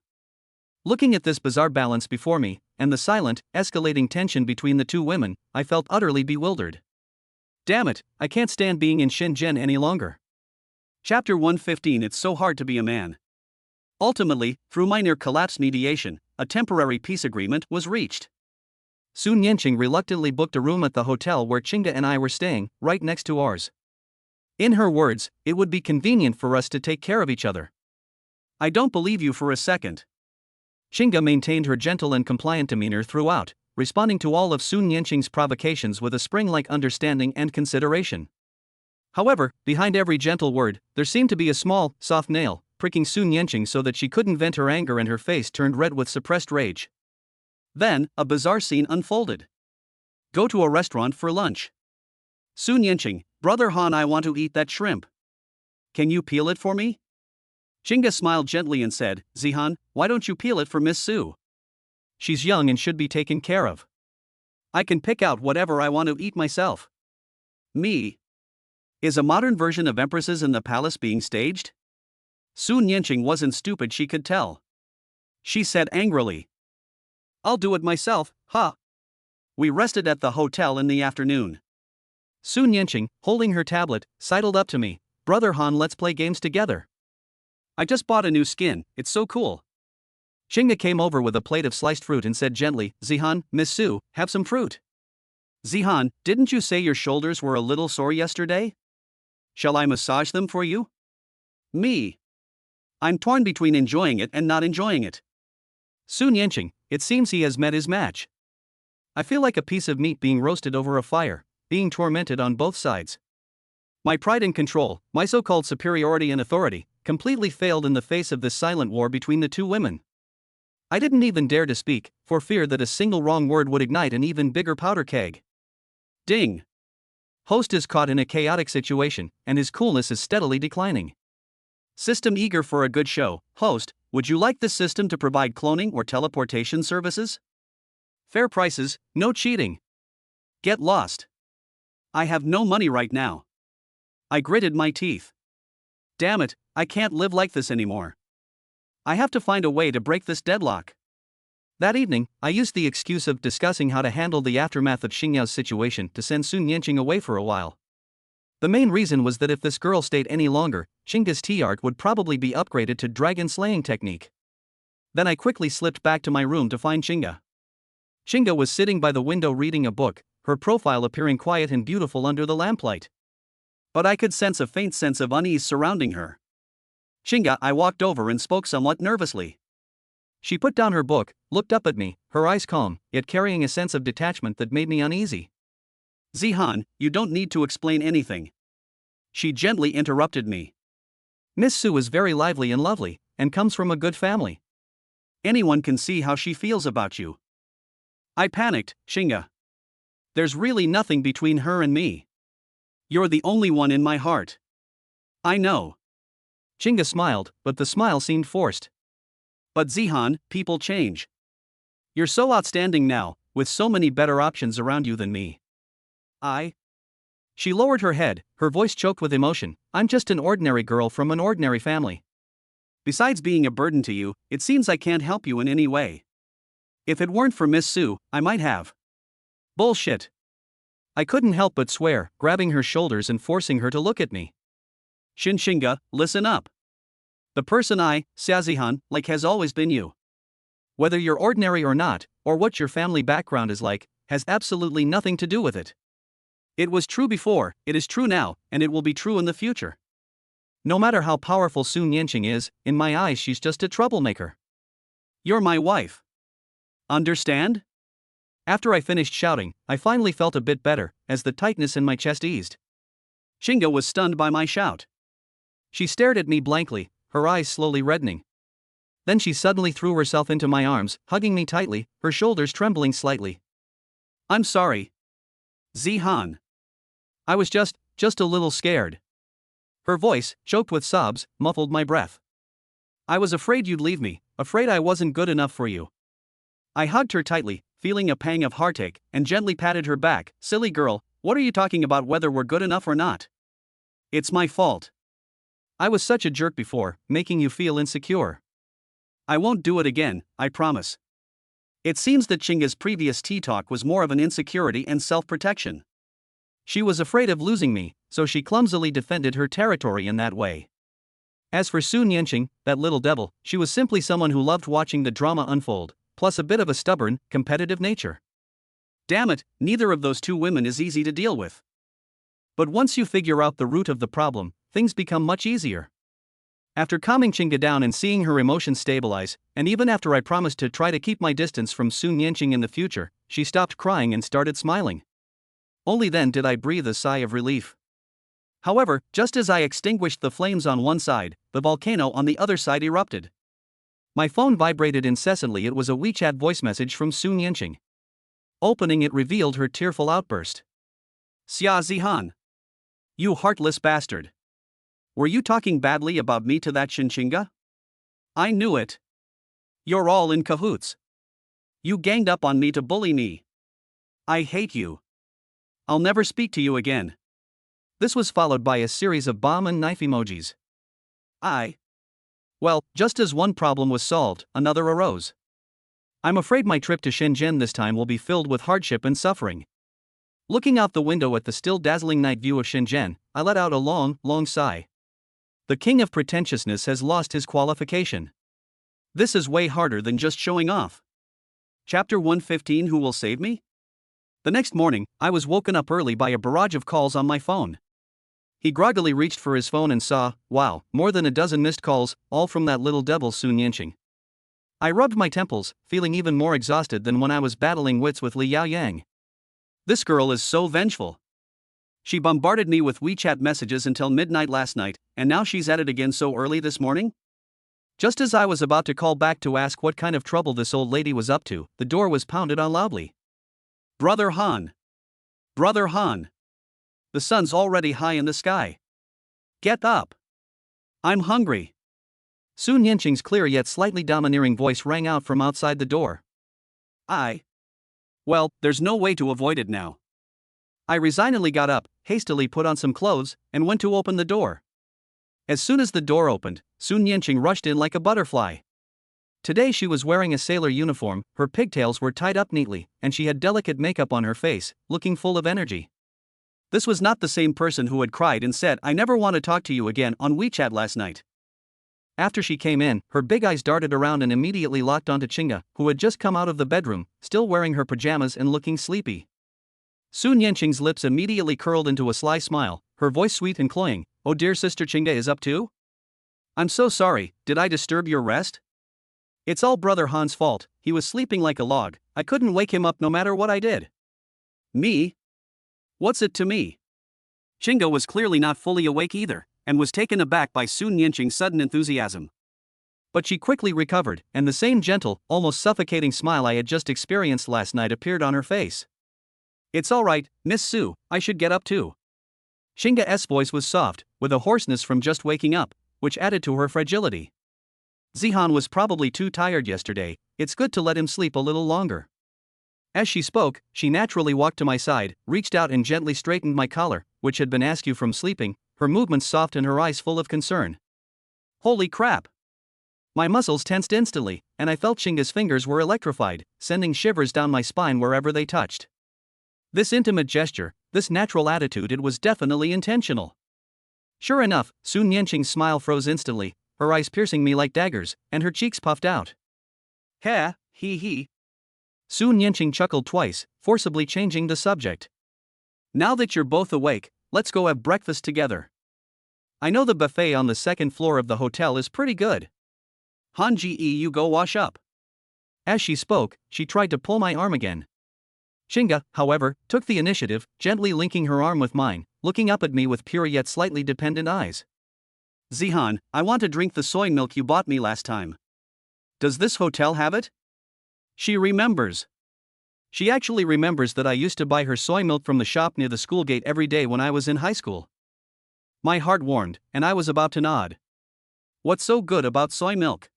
Looking at this bizarre balance before me, and the silent, escalating tension between the two women, I felt utterly bewildered. Damn it, I can't stand being in Shenzhen any longer. Chapter 115: It's so hard to be a man. Ultimately, through my near-collapse mediation, a temporary peace agreement was reached. Sun Yanqing reluctantly booked a room at the hotel where Chinga and I were staying, right next to ours. In her words, it would be convenient for us to take care of each other. I don't believe you for a second. Chinga maintained her gentle and compliant demeanor throughout, responding to all of Sun Yanqing's provocations with a spring-like understanding and consideration. However, behind every gentle word, there seemed to be a small, soft nail, pricking Sun Yanqing so that she couldn't vent her anger and her face turned red with suppressed rage. Then, a bizarre scene unfolded. Go to a restaurant for lunch. Sun Yanqing: Brother Han, I want to eat that shrimp. Can you peel it for me? Chinga smiled gently and said, Zihan, why don't you peel it for Miss Su? She's young and should be taken care of. I can pick out whatever I want to eat myself. Me? Is a modern version of Empresses in the Palace being staged? Sun Yanqing wasn't stupid, she could tell. She said angrily, I'll do it myself, huh? We rested at the hotel in the afternoon. Sun Yanqing, holding her tablet, sidled up to me. Brother Han, let's play games together. I just bought a new skin, it's so cool. Chinga came over with a plate of sliced fruit and said gently, Zihan, Miss Su, have some fruit. Zihan, didn't you say your shoulders were a little sore yesterday? Shall I massage them for you? Me? I'm torn between enjoying it and not enjoying it. Sun Yanqing, it seems he has met his match. I feel like a piece of meat being roasted over a fire, being tormented on both sides. My pride and control, my so-called superiority and authority, completely failed in the face of this silent war between the two women. I didn't even dare to speak, for fear that a single wrong word would ignite an even bigger powder keg. Ding! Host is caught in a chaotic situation, and his coolness is steadily declining. System eager for a good show. Host, would you like this system to provide cloning or teleportation services? Fair prices, no cheating. Get lost. I have no money right now. I gritted my teeth. Damn it, I can't live like this anymore. I have to find a way to break this deadlock. That evening, I used the excuse of discussing how to handle the aftermath of Xingyao's situation to send Sun Yanqing away for a while. The main reason was that if this girl stayed any longer, Chinga's tea art would probably be upgraded to dragon slaying technique. Then I quickly slipped back to my room to find Chinga. Chinga was sitting by the window reading a book, her profile appearing quiet and beautiful under the lamplight. But I could sense a faint sense of unease surrounding her. Chinga, I walked over and spoke somewhat nervously. She put down her book, looked up at me, her eyes calm, yet carrying a sense of detachment that made me uneasy. Zihan, you don't need to explain anything. She gently interrupted me. Miss Su is very lively and lovely, and comes from a good family. Anyone can see how she feels about you. I panicked, Chinga. There's really nothing between her and me. You're the only one in my heart. I know. Chinga smiled, but the smile seemed forced. But Zihan, people change. You're so outstanding now, with so many better options around you than me. She lowered her head, her voice choked with emotion. I'm just an ordinary girl from an ordinary family. Besides being a burden to you, it seems I can't help you in any way. If it weren't for Miss Su, I might have. Bullshit. I couldn't help but swear, grabbing her shoulders and forcing her to look at me. Chinga, listen up. The person I, Zihan, like has always been you. Whether you're ordinary or not, or what your family background is like, has absolutely nothing to do with it. It was true before, it is true now, and it will be true in the future. No matter how powerful Sun Yanqing is, in my eyes she's just a troublemaker. You're my wife. Understand? After I finished shouting, I finally felt a bit better, as the tightness in my chest eased. Chinga was stunned by my shout. She stared at me blankly, her eyes slowly reddening. Then she suddenly threw herself into my arms, hugging me tightly, her shoulders trembling slightly. I'm sorry. Zihan. I was just a little scared. Her voice, choked with sobs, muffled my breath. I was afraid you'd leave me, afraid I wasn't good enough for you. I hugged her tightly, feeling a pang of heartache, and gently patted her back. Silly girl, what are you talking about whether we're good enough or not? It's my fault. I was such a jerk before, making you feel insecure. I won't do it again, I promise. It seems that Chinga's previous tea talk was more of an insecurity and self-protection. She was afraid of losing me, so she clumsily defended her territory in that way. As for Sun Yanqing, that little devil, she was simply someone who loved watching the drama unfold, plus a bit of a stubborn, competitive nature. Damn it, neither of those two women is easy to deal with. But once you figure out the root of the problem, things become much easier. After calming Chinga down and seeing her emotions stabilize, and even after I promised to try to keep my distance from Sun Yanqing in the future, she stopped crying and started smiling. Only then did I breathe a sigh of relief. However, just as I extinguished the flames on one side, the volcano on the other side erupted. My phone vibrated incessantly. It was a WeChat voice message from Sun Yanqing. Opening it revealed her tearful outburst. Xia Zihan. You heartless bastard. Were you talking badly about me to that Chinga? I knew it. You're all in cahoots. You ganged up on me to bully me. I hate you. I'll never speak to you again. This was followed by a series of bomb and knife emojis. Well, just as one problem was solved, another arose. I'm afraid my trip to Shenzhen this time will be filled with hardship and suffering. Looking out the window at the still dazzling night view of Shenzhen, I let out a long, long sigh. The king of pretentiousness has lost his qualification. This is way harder than just showing off. Chapter 115. Who will save me? The next morning, I was woken up early by a barrage of calls on my phone. He groggily reached for his phone and saw, wow, more than a dozen missed calls, all from that little devil Sun Yanqing. I rubbed my temples, feeling even more exhausted than when I was battling wits with Li Yaoyang. This girl is so vengeful. She bombarded me with WeChat messages until midnight last night, and now she's at it again so early this morning? Just as I was about to call back to ask what kind of trouble this old lady was up to, the door was pounded on loudly. Brother Han. Brother Han. The sun's already high in the sky. Get up. I'm hungry. Sun Yanqing's clear yet slightly domineering voice rang out from outside the door. Well, there's no way to avoid it now. I resignedly got up, hastily put on some clothes, and went to open the door. As soon as the door opened, Sun Yanqing rushed in like a butterfly. Today she was wearing a sailor uniform, her pigtails were tied up neatly, and she had delicate makeup on her face, looking full of energy. This was not the same person who had cried and said, "I never want to talk to you again" on WeChat last night. After she came in, her big eyes darted around and immediately locked onto Chinga, who had just come out of the bedroom, still wearing her pajamas and looking sleepy. Sun Yanqing's lips immediately curled into a sly smile, her voice sweet and cloying. "Oh, dear sister, Chinga is up too? I'm so sorry, did I disturb your rest? It's all Brother Han's fault, he was sleeping like a log, I couldn't wake him up no matter what I did." Me? What's it to me? Chinga was clearly not fully awake either, and was taken aback by Sun Yanqing's sudden enthusiasm. But she quickly recovered, and the same gentle, almost suffocating smile I had just experienced last night appeared on her face. "It's all right, Miss Su, I should get up too." Chinga's voice was soft, with a hoarseness from just waking up, which added to her fragility. Zihan was probably too tired yesterday, it's good to let him sleep a little longer. As she spoke, she naturally walked to my side, reached out and gently straightened my collar, which had been askew from sleeping, her movements soft and her eyes full of concern. Holy crap! My muscles tensed instantly, and I felt Chinga's fingers were electrified, sending shivers down my spine wherever they touched. This intimate gesture, this natural attitude, it was definitely intentional. Sure enough, Sun Yanqing's smile froze instantly, her eyes piercing me like daggers, and her cheeks puffed out. He Hee hee. Su Nianqing chuckled twice, forcibly changing the subject. Now that you're both awake, let's go have breakfast together. I know the buffet on the second floor of the hotel is pretty good. Han Ji, you go wash up. As she spoke, she tried to pull my arm again. Chinga, however, took the initiative, gently linking her arm with mine, looking up at me with pure yet slightly dependent eyes. Zihan, I want to drink the soy milk you bought me last time. Does this hotel have it? She remembers. She actually remembers that I used to buy her soy milk from the shop near the school gate every day when I was in high school. My heart warmed, and I was about to nod. What's so good about soy milk?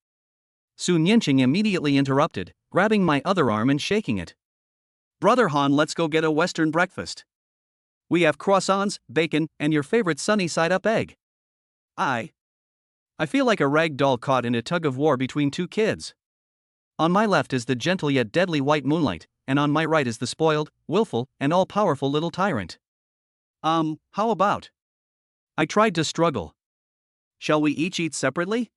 Su Nianqing immediately interrupted, grabbing my other arm and shaking it. Brother Han, let's go get a Western breakfast. We have croissants, bacon, and your favorite sunny side up egg. I feel like a rag doll caught in a tug of war between two kids. On my left is the gentle yet deadly white moonlight, and on my right is the spoiled, willful, and all-powerful little tyrant. How about? I tried to struggle. Shall we each eat separately?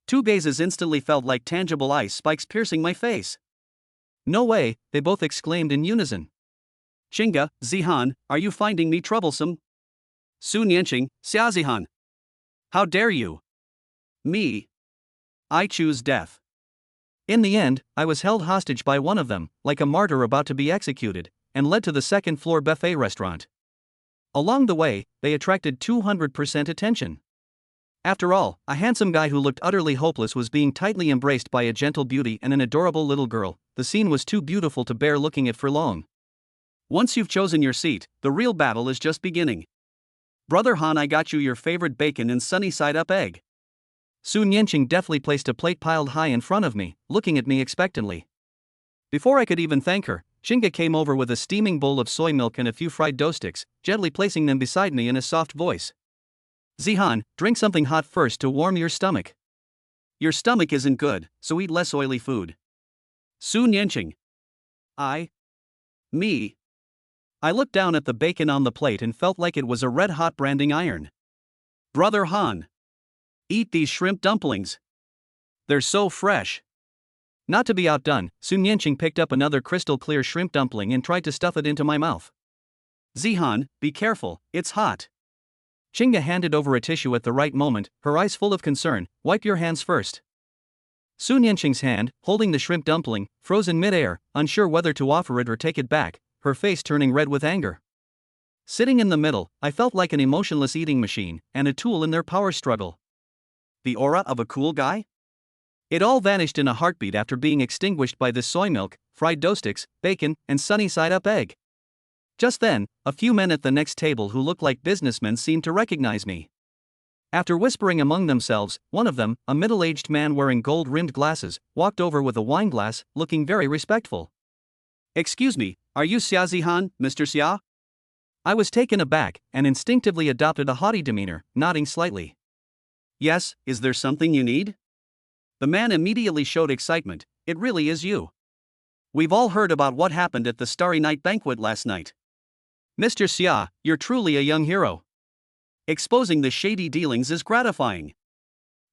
Two gazes instantly felt like tangible ice spikes piercing my face. No way, they both exclaimed in unison. Chinga, Zihan, are you finding me troublesome? Su Nianqing, Xia Zihan. How dare you? Me. I choose death. In the end, I was held hostage by one of them, like a martyr about to be executed, and led to the second-floor buffet restaurant. Along the way, they attracted 200% attention. After all, a handsome guy who looked utterly hopeless was being tightly embraced by a gentle beauty and an adorable little girl. The scene was too beautiful to bear looking at for long. Once you've chosen your seat, the real battle is just beginning. Brother Han, I got you your favorite bacon and sunny side up egg. Su Nianqing deftly placed a plate piled high in front of me, looking at me expectantly. Before I could even thank her, Chinga came over with a steaming bowl of soy milk and a few fried dough sticks, gently placing them beside me in a soft voice. Zihan, drink something hot first to warm your stomach. Your stomach isn't good, so eat less oily food. Su Nianqing. Me. I looked down at the bacon on the plate and felt like it was a red-hot branding iron. Brother Han. Eat these shrimp dumplings. They're so fresh. Not to be outdone, Su Nianqing picked up another crystal-clear shrimp dumpling and tried to stuff it into my mouth. Zihan, be careful, it's hot. Chinga handed over a tissue at the right moment, her eyes full of concern. Wipe your hands first. Su Nianqing's hand, holding the shrimp dumpling, froze in midair, unsure whether to offer it or take it back, her face turning red with anger. Sitting in the middle, I felt like an emotionless eating machine, and a tool in their power struggle. The aura of a cool guy? It all vanished in a heartbeat after being extinguished by this soy milk, fried dough sticks, bacon, and sunny side up egg. Just then, a few men at the next table who looked like businessmen seemed to recognize me. After whispering among themselves, one of them, a middle-aged man wearing gold-rimmed glasses, walked over with a wine glass, looking very respectful. Excuse me, are you Xia Zihan, Mr. Xia? I was taken aback, and instinctively adopted a haughty demeanor, nodding slightly. Yes, is there something you need? The man immediately showed excitement. It really is you. We've all heard about what happened at the Starry Night banquet last night. Mr. Xia, you're truly a young hero. Exposing the shady dealings is gratifying.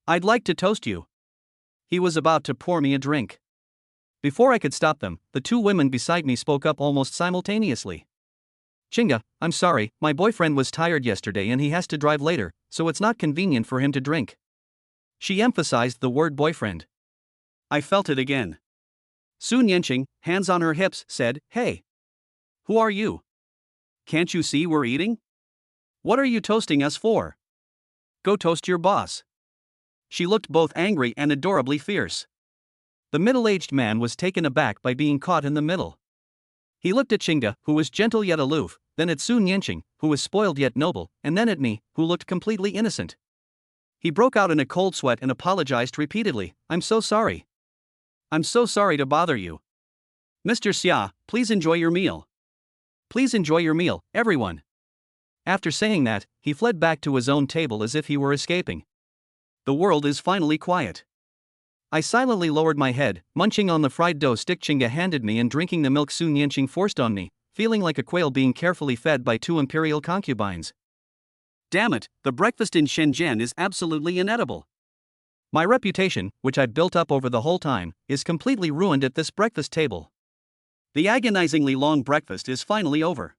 I'd like to toast you. He was about to pour me a drink. Before I could stop them, the two women beside me spoke up almost simultaneously. Chinga, I'm sorry, my boyfriend was tired yesterday and he has to drive later, so it's not convenient for him to drink. She emphasized the word boyfriend. I felt it again. Su Nianqing, hands on her hips, said, Hey. Who are you? Can't you see we're eating? What are you toasting us for? Go toast your boss. She looked both angry and adorably fierce. The middle-aged man was taken aback by being caught in the middle. He looked at Chinga, who was gentle yet aloof, then at Su Nianqing, who was spoiled yet noble, and then at me, who looked completely innocent. He broke out in a cold sweat and apologized repeatedly. I'm so sorry. I'm so sorry to bother you. Mr. Xia, please enjoy your meal. Please enjoy your meal, everyone. After saying that, he fled back to his own table as if he were escaping. The world is finally quiet. I silently lowered my head, munching on the fried dough stick Chinga handed me and drinking the milk Su Nianqing forced on me, feeling like a quail being carefully fed by two imperial concubines. Damn it, the breakfast in Shenzhen is absolutely inedible. My reputation, which I'd built up over the whole time, is completely ruined at this breakfast table. The agonizingly long breakfast is finally over.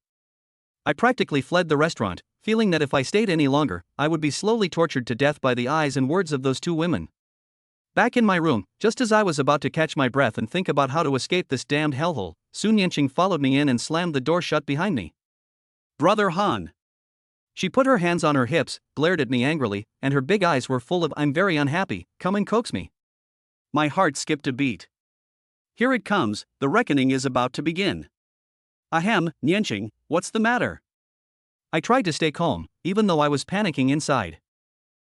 I practically fled the restaurant, feeling that if I stayed any longer, I would be slowly tortured to death by the eyes and words of those two women. Back in my room, just as I was about to catch my breath and think about how to escape this damned hellhole, Sun Yanqing followed me in and slammed the door shut behind me. Brother Han. She put her hands on her hips, glared at me angrily, and her big eyes were full of "I'm very unhappy, come and coax me." My heart skipped a beat. Here it comes, the reckoning is about to begin. Ahem, Yanqing, what's the matter? I tried to stay calm, even though I was panicking inside.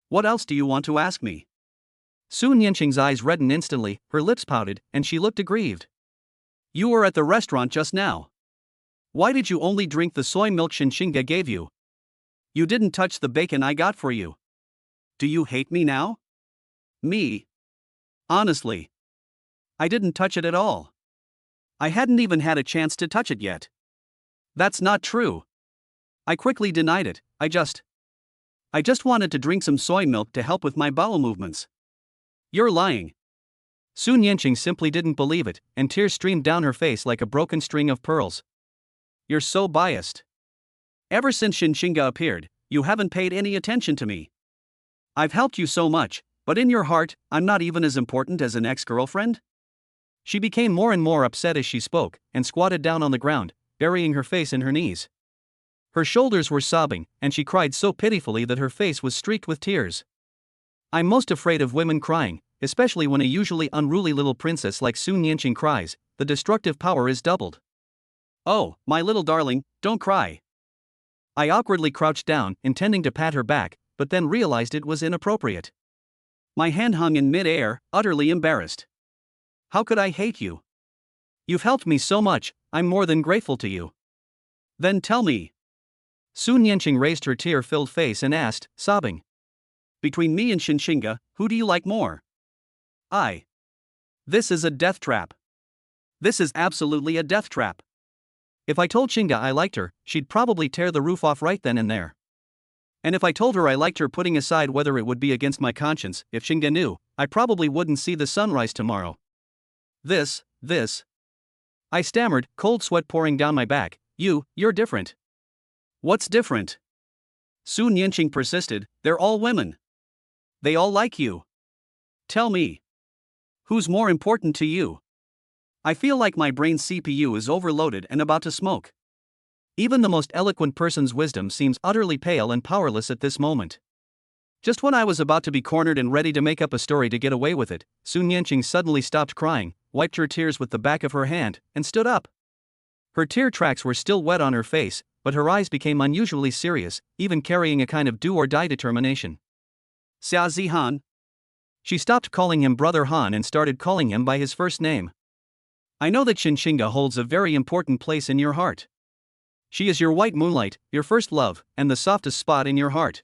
What else do you want to ask me? Sun Yanqing's eyes reddened instantly, her lips pouted, and she looked aggrieved. You were at the restaurant just now. Why did you only drink the soy milk Xinxinga gave you? You didn't touch the bacon I got for you. Do you hate me now? Me? Honestly. I didn't touch it at all. I hadn't even had a chance to touch it yet. That's not true. I quickly denied it. I just wanted to drink some soy milk to help with my bowel movements. You're lying. Sun Yanqing simply didn't believe it, and tears streamed down her face like a broken string of pearls. You're so biased. Ever since Xinxinga appeared, you haven't paid any attention to me. I've helped you so much, but in your heart, I'm not even as important as an ex-girlfriend? She became more and more upset as she spoke, and squatted down on the ground, burying her face in her knees. Her shoulders were sobbing, and she cried so pitifully that her face was streaked with tears. I'm most afraid of women crying, especially when a usually unruly little princess like Sun Yanqing cries. The destructive power is doubled. Oh, my little darling, don't cry. I awkwardly crouched down, intending to pat her back, but then realized it was inappropriate. My hand hung in mid-air, utterly embarrassed. How could I hate you? You've helped me so much, I'm more than grateful to you. Then tell me. Sun Yanqing raised her tear-filled face and asked, sobbing. Between me and Xinxinga, who do you like more? This is a death trap. This is absolutely a death trap. If I told Xinga I liked her, she'd probably tear the roof off right then and there. And if I told her I liked her, putting aside whether it would be against my conscience, if Xinga knew, I probably wouldn't see the sunrise tomorrow. This. I stammered, cold sweat pouring down my back. You're different. What's different? Sun Yanqing persisted, they're all women. They all like you. Tell me. Who's more important to you? I feel like my brain's CPU is overloaded and about to smoke. Even the most eloquent person's wisdom seems utterly pale and powerless at this moment. Just when I was about to be cornered and ready to make up a story to get away with it, Sun Yanqing suddenly stopped crying, wiped her tears with the back of her hand, and stood up. Her tear tracks were still wet on her face, but her eyes became unusually serious, even carrying a kind of do-or-die determination. Xiaozi Han. She stopped calling him Brother Han and started calling him by his first name. I know that Xinxinga holds a very important place in your heart. She is your white moonlight, your first love, and the softest spot in your heart.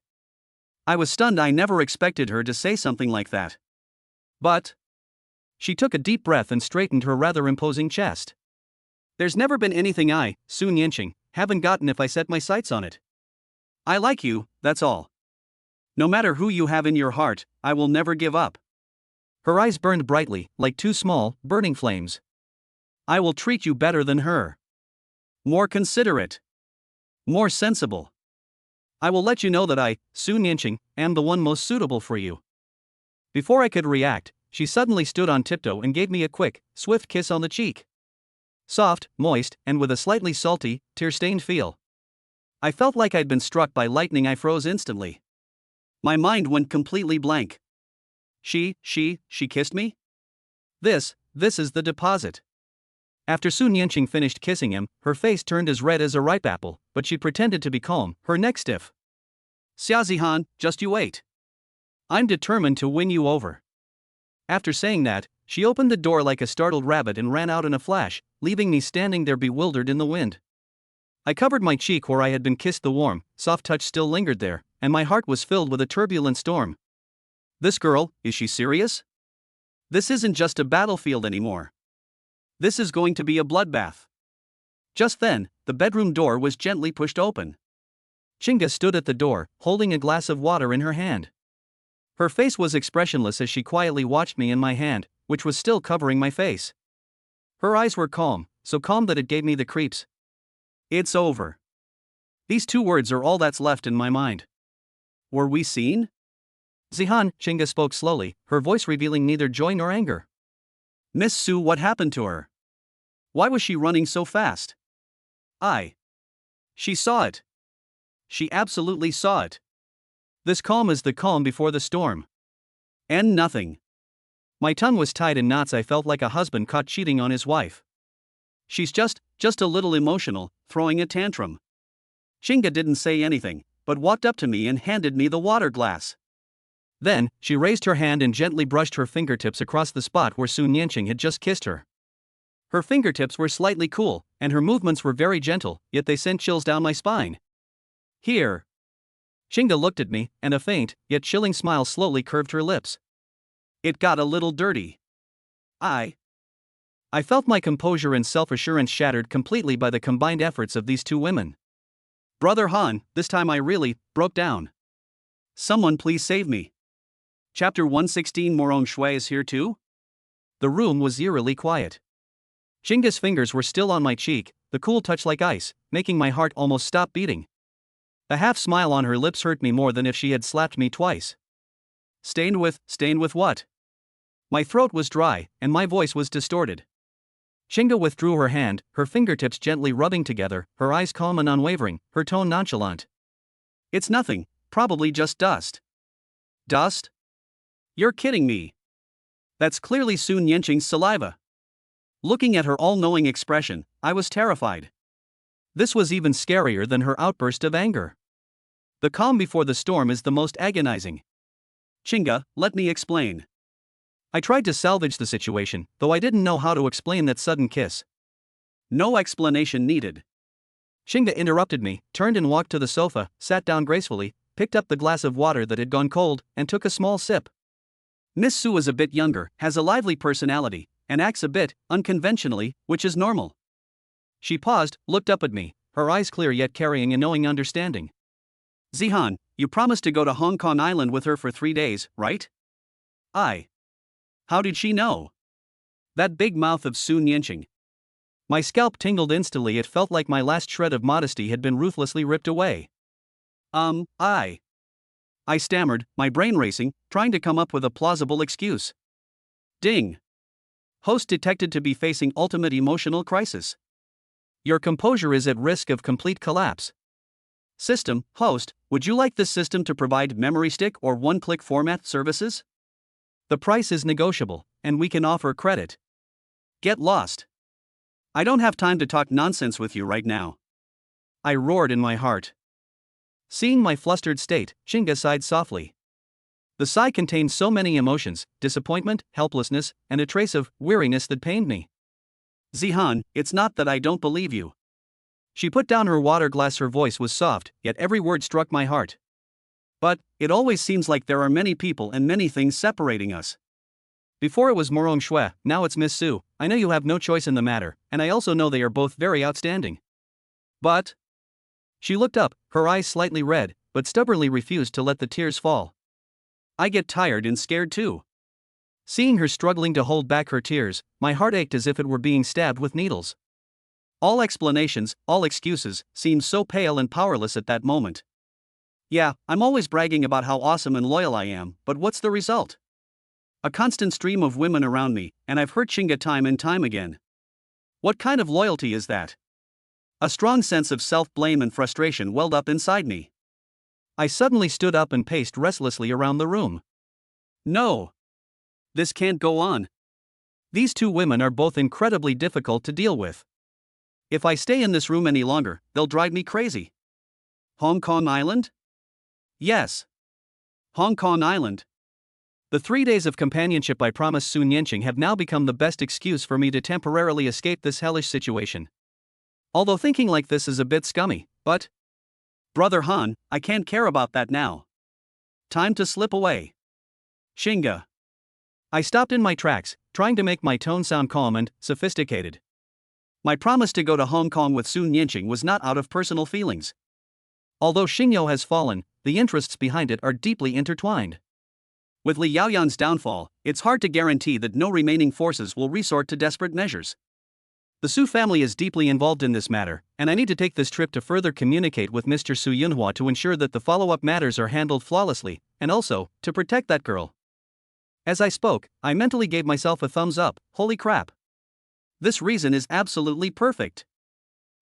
I was stunned. I never expected her to say something like that. But she took a deep breath and straightened her rather imposing chest. There's never been anything I, Sun Yanqing, haven't gotten if I set my sights on it. I like you, that's all. No matter who you have in your heart, I will never give up. Her eyes burned brightly, like two small, burning flames. I will treat you better than her. More considerate. More sensible. I will let you know that I, Sun Yanqing, am the one most suitable for you. Before I could react, she suddenly stood on tiptoe and gave me a quick, swift kiss on the cheek. Soft, moist, and with a slightly salty, tear-stained feel. I felt like I'd been struck by lightning. I froze instantly. My mind went completely blank. She kissed me? This is the deposit. After Sun Yanqing finished kissing him, her face turned as red as a ripe apple, but she pretended to be calm, her neck stiff. Xiaozi Han, just you wait. I'm determined to win you over. After saying that, she opened the door like a startled rabbit and ran out in a flash, leaving me standing there bewildered in the wind. I covered my cheek where I had been kissed. The warm, soft touch still lingered there, and my heart was filled with a turbulent storm. This girl, is she serious? This isn't just a battlefield anymore. This is going to be a bloodbath. Just then, the bedroom door was gently pushed open. Xinga stood at the door, holding a glass of water in her hand. Her face was expressionless as she quietly watched me in my hand, which was still covering my face. Her eyes were calm, so calm that it gave me the creeps. It's over. These two words are all that's left in my mind. Were we seen? Zihan, Chinga spoke slowly, her voice revealing neither joy nor anger. Miss Su, what happened to her? Why was she running so fast? She saw it. She absolutely saw it. This calm is the calm before the storm. And nothing. My tongue was tied in knots. I felt like a husband caught cheating on his wife. She's just a little emotional, throwing a tantrum. Chinga didn't say anything, but walked up to me and handed me the water glass. Then, she raised her hand and gently brushed her fingertips across the spot where Sun Yanqing had just kissed her. Her fingertips were slightly cool, and her movements were very gentle, yet they sent chills down my spine. Here. Chinga looked at me, and a faint, yet chilling smile slowly curved her lips. It got a little dirty. I felt my composure and self-assurance shattered completely by the combined efforts of these two women. Brother Han, this time I really broke down. Someone please save me. Chapter 116 Morong Shui is here too? The room was eerily quiet. Chinga's fingers were still on my cheek, the cool touch like ice, making my heart almost stop beating. A half smile on her lips hurt me more than if she had slapped me twice. Stained with what? My throat was dry, and my voice was distorted. Chinga withdrew her hand, her fingertips gently rubbing together, her eyes calm and unwavering, her tone nonchalant. It's nothing, probably just dust. Dust? You're kidding me. That's clearly Sun Yanqing's saliva. Looking at her all-knowing expression, I was terrified. This was even scarier than her outburst of anger. The calm before the storm is the most agonizing. Chinga, let me explain. I tried to salvage the situation, though I didn't know how to explain that sudden kiss. No explanation needed. Chinga interrupted me, turned and walked to the sofa, sat down gracefully, picked up the glass of water that had gone cold, and took a small sip. Miss Su is a bit younger, has a lively personality, and acts a bit unconventionally, which is normal. She paused, looked up at me, her eyes clear yet carrying a knowing understanding. Zihan, you promised to go to Hong Kong Island with her for 3 days, right? How did she know? That big mouth of Sun Yanqing. My scalp tingled instantly. It felt like my last shred of modesty had been ruthlessly ripped away. I stammered, my brain racing, trying to come up with a plausible excuse. Ding. Host detected to be facing ultimate emotional crisis. Your composure is at risk of complete collapse. System, host, would you like this system to provide memory stick or one-click format services? The price is negotiable, and we can offer credit. Get lost. I don't have time to talk nonsense with you right now. I roared in my heart. Seeing my flustered state, Chinga sighed softly. The sigh contained so many emotions, disappointment, helplessness, and a trace of weariness that pained me. Zihan, it's not that I don't believe you. She put down her water glass. Her voice was soft, yet every word struck my heart. But, it always seems like there are many people and many things separating us. Before it was Morong Shui, now it's Miss Su. I know you have no choice in the matter, and I also know they are both very outstanding. But... She looked up, her eyes slightly red, but stubbornly refused to let the tears fall. I get tired and scared too. Seeing her struggling to hold back her tears, my heart ached as if it were being stabbed with needles. All explanations, all excuses, seemed so pale and powerless at that moment. Yeah, I'm always bragging about how awesome and loyal I am, but what's the result? A constant stream of women around me, and I've hurt Chinga time and time again. What kind of loyalty is that? A strong sense of self-blame and frustration welled up inside me. I suddenly stood up and paced restlessly around the room. No. This can't go on. These two women are both incredibly difficult to deal with. If I stay in this room any longer, they'll drive me crazy. Hong Kong Island? Yes. Hong Kong Island. The 3 days of companionship I promised Sun Yanqing have now become the best excuse for me to temporarily escape this hellish situation. Although thinking like this is a bit scummy, but... Brother Han, I can't care about that now. Time to slip away. Chinga. I stopped in my tracks, trying to make my tone sound calm and sophisticated. My promise to go to Hong Kong with Sun Yanqing was not out of personal feelings. Although Xingyo has fallen, the interests behind it are deeply intertwined. With Li Yaoyan's downfall, it's hard to guarantee that no remaining forces will resort to desperate measures. The Su family is deeply involved in this matter, and I need to take this trip to further communicate with Mr. Su Yunhua to ensure that the follow-up matters are handled flawlessly, and also, to protect that girl. As I spoke, I mentally gave myself a thumbs up. Holy crap. This reason is absolutely perfect.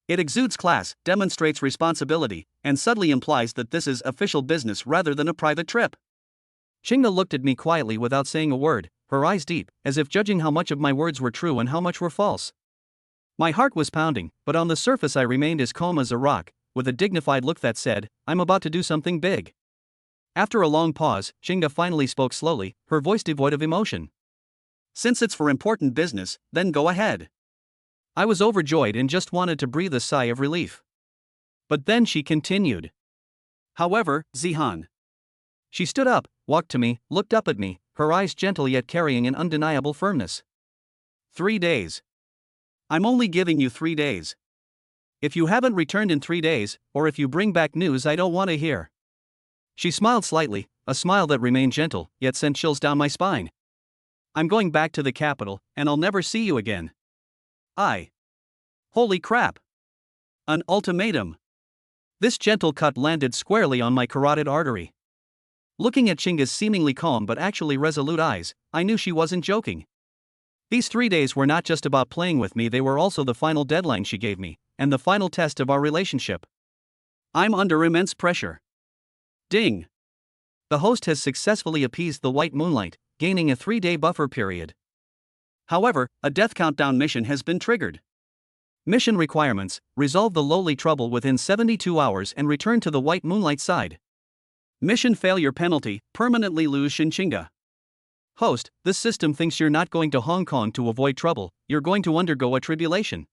It exudes class, demonstrates responsibility, and subtly implies that this is official business rather than a private trip. Chinga looked at me quietly without saying a word, her eyes deep, as if judging how much of my words were true and how much were false. My heart was pounding, but on the surface I remained as calm as a rock, with a dignified look that said, I'm about to do something big. After a long pause, Chinga finally spoke slowly, her voice devoid of emotion. Since it's for important business, then go ahead. I was overjoyed and just wanted to breathe a sigh of relief. But then she continued. However, Zihan. She stood up, walked to me, looked up at me, her eyes gentle yet carrying an undeniable firmness. 3 days. I'm only giving you 3 days. If you haven't returned in 3 days, or if you bring back news I don't want to hear. She smiled slightly, a smile that remained gentle, yet sent chills down my spine. I'm going back to the capital, and I'll never see you again. Holy crap. An ultimatum. This gentle cut landed squarely on my carotid artery. Looking at Chinga's seemingly calm but actually resolute eyes, I knew she wasn't joking. These 3 days were not just about playing with me, they were also the final deadline she gave me, and the final test of our relationship. I'm under immense pressure. Ding. The host has successfully appeased the white moonlight, gaining a 3-day buffer period. However, a death countdown mission has been triggered. Mission requirements: resolve the lowly trouble within 72 hours and return to the white moonlight side. Mission failure penalty: permanently lose Shinchinga. Host, this system thinks you're not going to Hong Kong to avoid trouble, you're going to undergo a tribulation.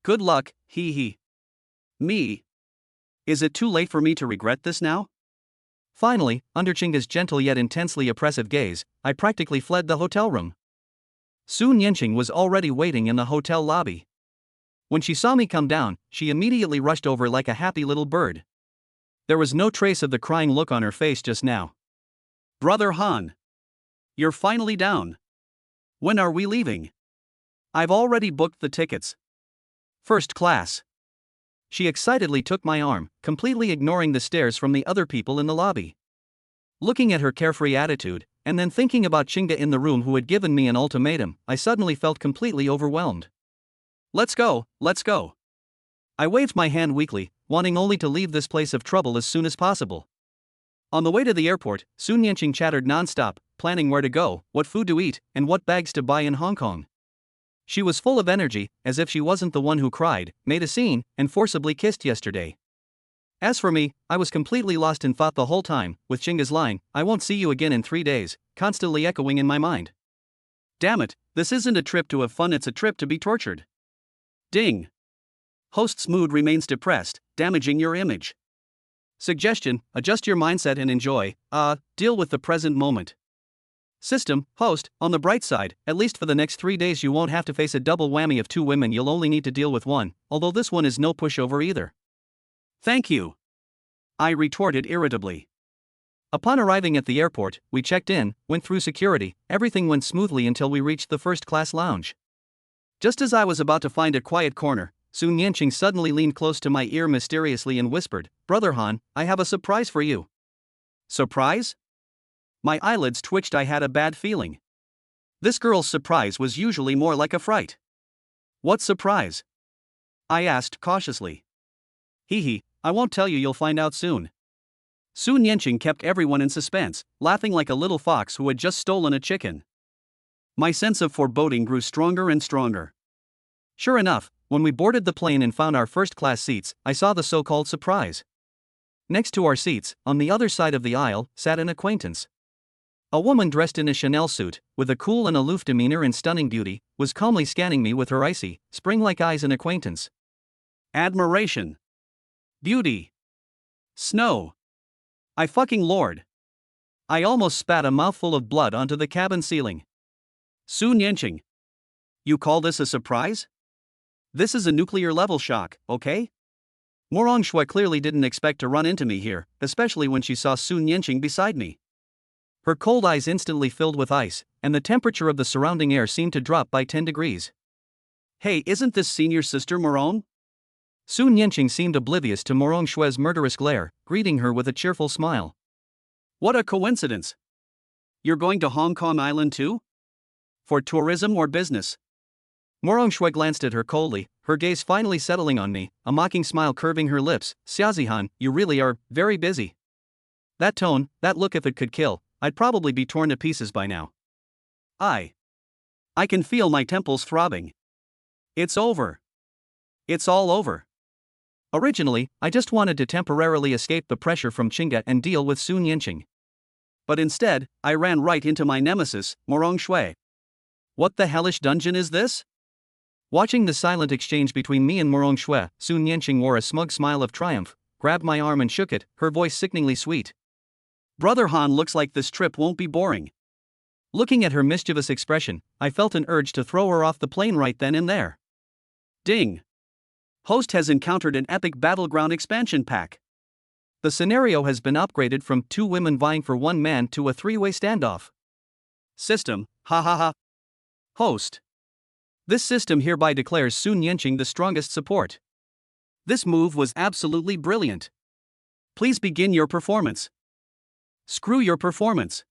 Good luck, hee hee. Me. Is it too late for me to regret this now? Finally, under Chinga's gentle yet intensely oppressive gaze, I practically fled the hotel room. Sun Yanqing was already waiting in the hotel lobby. When she saw me come down, she immediately rushed over like a happy little bird. There was no trace of the crying look on her face just now. Brother Han. You're finally down. When are we leaving? I've already booked the tickets. First class. She excitedly took my arm, completely ignoring the stares from the other people in the lobby. Looking at her carefree attitude, and then thinking about Chinga in the room who had given me an ultimatum, I suddenly felt completely overwhelmed. Let's go, let's go. I waved my hand weakly, wanting only to leave this place of trouble as soon as possible. On the way to the airport, Sun Yanqing chattered non-stop, planning where to go, what food to eat, and what bags to buy in Hong Kong. She was full of energy, as if she wasn't the one who cried, made a scene, and forcibly kissed yesterday. As for me, I was completely lost in thought the whole time, with Chinga's line, I won't see you again in 3 days, constantly echoing in my mind. Damn it, this isn't a trip to have fun, it's a trip to be tortured. Ding. Host's mood remains depressed, damaging your image. Suggestion: adjust your mindset and enjoy, deal with the present moment. System: host, on the bright side, at least for the next 3 days you won't have to face a double whammy of 2 women, you'll only need to deal with one, although this one is no pushover either. Thank you. I retorted irritably. Upon arriving at the airport, we checked in, went through security, everything went smoothly until we reached the first-class lounge. Just as I was about to find a quiet corner, Sun Yanqing suddenly leaned close to my ear mysteriously and whispered, Brother Han, I have a surprise for you. Surprise? My eyelids twitched, I had a bad feeling. This girl's surprise was usually more like a fright. What surprise? I asked cautiously. Hee hee, I won't tell you, you'll find out soon. Sun Yanqing kept everyone in suspense, laughing like a little fox who had just stolen a chicken. My sense of foreboding grew stronger and stronger. Sure enough, when we boarded the plane and found our first-class seats, I saw the so-called surprise. Next to our seats, on the other side of the aisle, sat an acquaintance. A woman dressed in a Chanel suit, with a cool and aloof demeanor and stunning beauty, was calmly scanning me with her icy, spring-like eyes. An acquaintance. Admiration. Beauty. Snow. I fucking lord. I almost spat a mouthful of blood onto the cabin ceiling. Sun Yanqing. You call this a surprise? This is a nuclear-level shock, okay? Morong Shui clearly didn't expect to run into me here, especially when she saw Sun Yanqing beside me. Her cold eyes instantly filled with ice, and the temperature of the surrounding air seemed to drop by 10 degrees. Hey, isn't this senior sister Morong? Sun Yanqing seemed oblivious to Morong Shue's murderous glare, greeting her with a cheerful smile. What a coincidence! You're going to Hong Kong Island too? For tourism or business? Morong Shui glanced at her coldly, her gaze finally settling on me, a mocking smile curving her lips. Xiaozihan, you really are very busy. That tone, that look, if it could kill, I'd probably be torn to pieces by now. I can feel my temples throbbing. It's over. It's all over. Originally, I just wanted to temporarily escape the pressure from Qingge and deal with Sun Yanqing. But instead, I ran right into my nemesis, Morong Shui. What the hellish dungeon is this? Watching the silent exchange between me and Morong Shui, Sun Yanqing wore a smug smile of triumph, grabbed my arm and shook it, her voice sickeningly sweet. Brother Han, looks like this trip won't be boring. Looking at her mischievous expression, I felt an urge to throw her off the plane right then and there. Ding! Host has encountered an epic battleground expansion pack. The scenario has been upgraded from 2 women vying for 1 man to a 3-way standoff. System, ha ha ha. Host. This system hereby declares Sun Yanqing the strongest support. This move was absolutely brilliant. Please begin your performance. Screw your performance.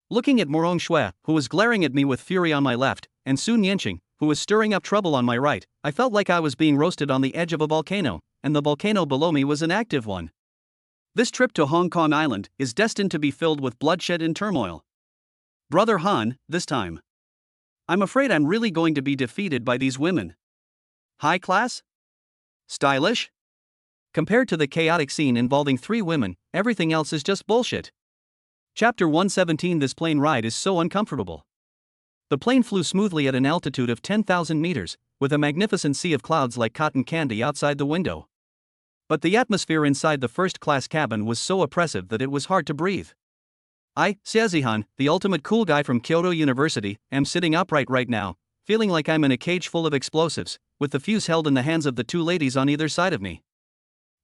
Looking at Morong Shui, who was glaring at me with fury on my left, and Sun Yanqing, who was stirring up trouble on my right, I felt like I was being roasted on the edge of a volcano, and the volcano below me was an active one. This trip to Hong Kong Island is destined to be filled with bloodshed and turmoil. Brother Han, this time. I'm afraid I'm really going to be defeated by these women. High class? Stylish? Compared to the chaotic scene involving 3 women, everything else is just bullshit. Chapter 117. This plane ride is so uncomfortable. The plane flew smoothly at an altitude of 10,000 meters, with a magnificent sea of clouds like cotton candy outside the window. But the atmosphere inside the first-class cabin was so oppressive that it was hard to breathe. I, Xiaozihan, the ultimate cool guy from Kyoto University, am sitting upright right now, feeling like I'm in a cage full of explosives, with the fuse held in the hands of the 2 ladies on either side of me.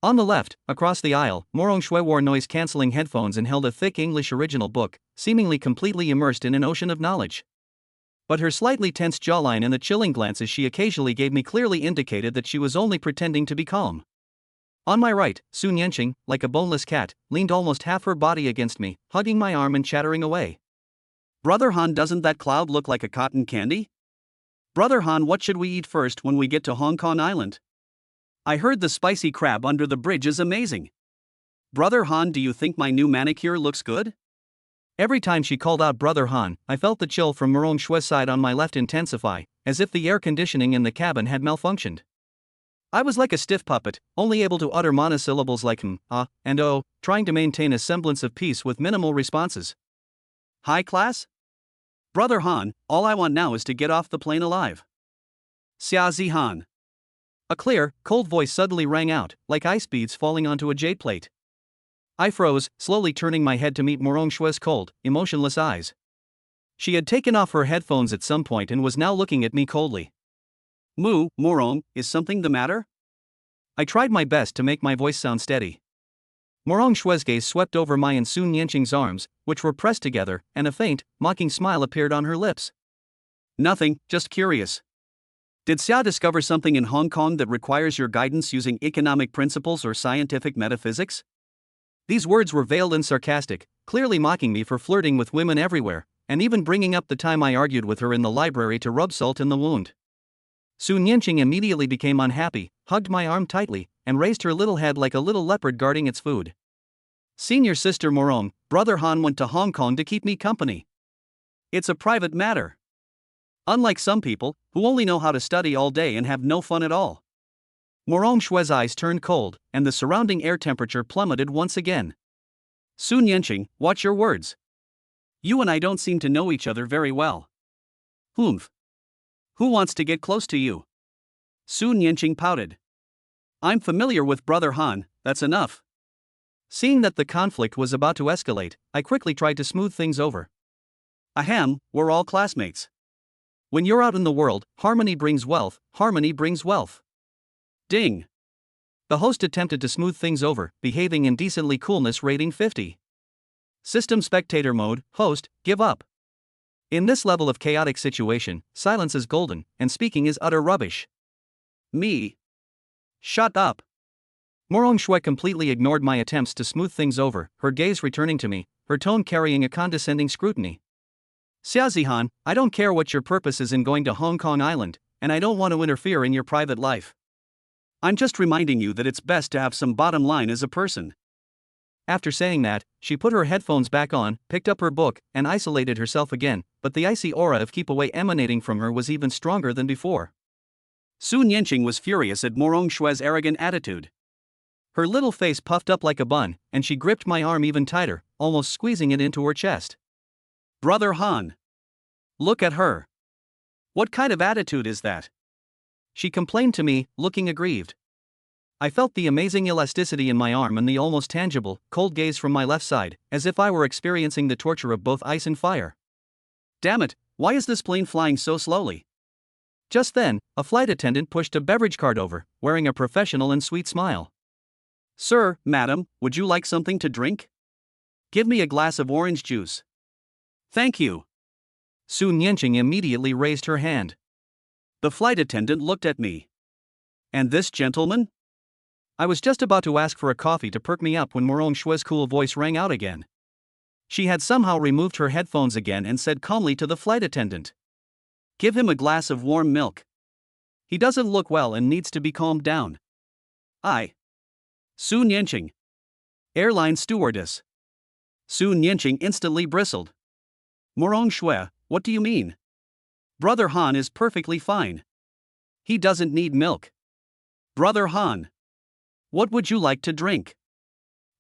On the left, across the aisle, Morong Shui wore noise-canceling headphones and held a thick English original book, seemingly completely immersed in an ocean of knowledge. But her slightly tense jawline and the chilling glances she occasionally gave me clearly indicated that she was only pretending to be calm. On my right, Sun Yanqing, like a boneless cat, leaned almost half her body against me, hugging my arm and chattering away. Brother Han, doesn't that cloud look like a cotton candy? Brother Han, what should we eat first when we get to Hong Kong Island? I heard the spicy crab under the bridge is amazing. Brother Han, do you think my new manicure looks good? Every time she called out Brother Han, I felt the chill from Morong Shui's side on my left intensify, as if the air conditioning in the cabin had malfunctioned. I was like a stiff puppet, only able to utter monosyllables like ah, and oh, trying to maintain a semblance of peace with minimal responses. High class? Brother Han, all I want now is to get off the plane alive. Xiaozihan. A clear, cold voice suddenly rang out, like ice beads falling onto a jade plate. I froze, slowly turning my head to meet Morong Shui's cold, emotionless eyes. She had taken off her headphones at some point and was now looking at me coldly. Morong, is something the matter? I tried my best to make my voice sound steady. Morong Shui's gaze swept over my and Sun Yanqing's arms, which were pressed together, and a faint, mocking smile appeared on her lips. Nothing, just curious. Did Xia discover something in Hong Kong that requires your guidance using economic principles or scientific metaphysics? These words were veiled and sarcastic, clearly mocking me for flirting with women everywhere, and even bringing up the time I argued with her in the library to rub salt in the wound. Sun Yanqing immediately became unhappy, hugged my arm tightly, and raised her little head like a little leopard guarding its food. Senior sister Morong, Brother Han went to Hong Kong to keep me company. It's a private matter. Unlike some people, who only know how to study all day and have no fun at all. Morong Shui's eyes turned cold, and the surrounding air temperature plummeted once again. Sun Yanqing, watch your words. You and I don't seem to know each other very well. Humph. Who wants to get close to you? Sun Yanqing pouted. I'm familiar with Brother Han, that's enough. Seeing that the conflict was about to escalate, I quickly tried to smooth things over. Ahem, we're all classmates. When you're out in the world, harmony brings wealth, harmony brings wealth. Ding. The host attempted to smooth things over, behaving in decently coolness rating 50. System spectator mode, host, give up. In this level of chaotic situation, silence is golden, and speaking is utter rubbish. Me. Shut up. Morong Shui completely ignored my attempts to smooth things over, her gaze returning to me, her tone carrying a condescending scrutiny. Xiaozihan, I don't care what your purpose is in going to Hong Kong Island, and I don't want to interfere in your private life. I'm just reminding you that it's best to have some bottom line as a person. After saying that, she put her headphones back on, picked up her book, and isolated herself again, but the icy aura of keep away emanating from her was even stronger than before. Su Nianqing was furious at Morong Shui's arrogant attitude. Her little face puffed up like a bun, and she gripped my arm even tighter, almost squeezing it into her chest. Brother Han. Look at her. What kind of attitude is that? She complained to me, looking aggrieved. I felt the amazing elasticity in my arm and the almost tangible, cold gaze from my left side, as if I were experiencing the torture of both ice and fire. Damn it, why is this plane flying so slowly? Just then, a flight attendant pushed a beverage cart over, wearing a professional and sweet smile. Sir, madam, would you like something to drink? Give me a glass of orange juice. Thank you. Su Nianqing immediately raised her hand. The flight attendant looked at me. And this gentleman? I was just about to ask for a coffee to perk me up when Morong Shui's cool voice rang out again. She had somehow removed her headphones again and said calmly to the flight attendant. Give him a glass of warm milk. He doesn't look well and needs to be calmed down. Su Nianqing. Airline stewardess. Su Nianqing instantly bristled. Morong Shui, what do you mean? Brother Han is perfectly fine. He doesn't need milk. Brother Han. What would you like to drink?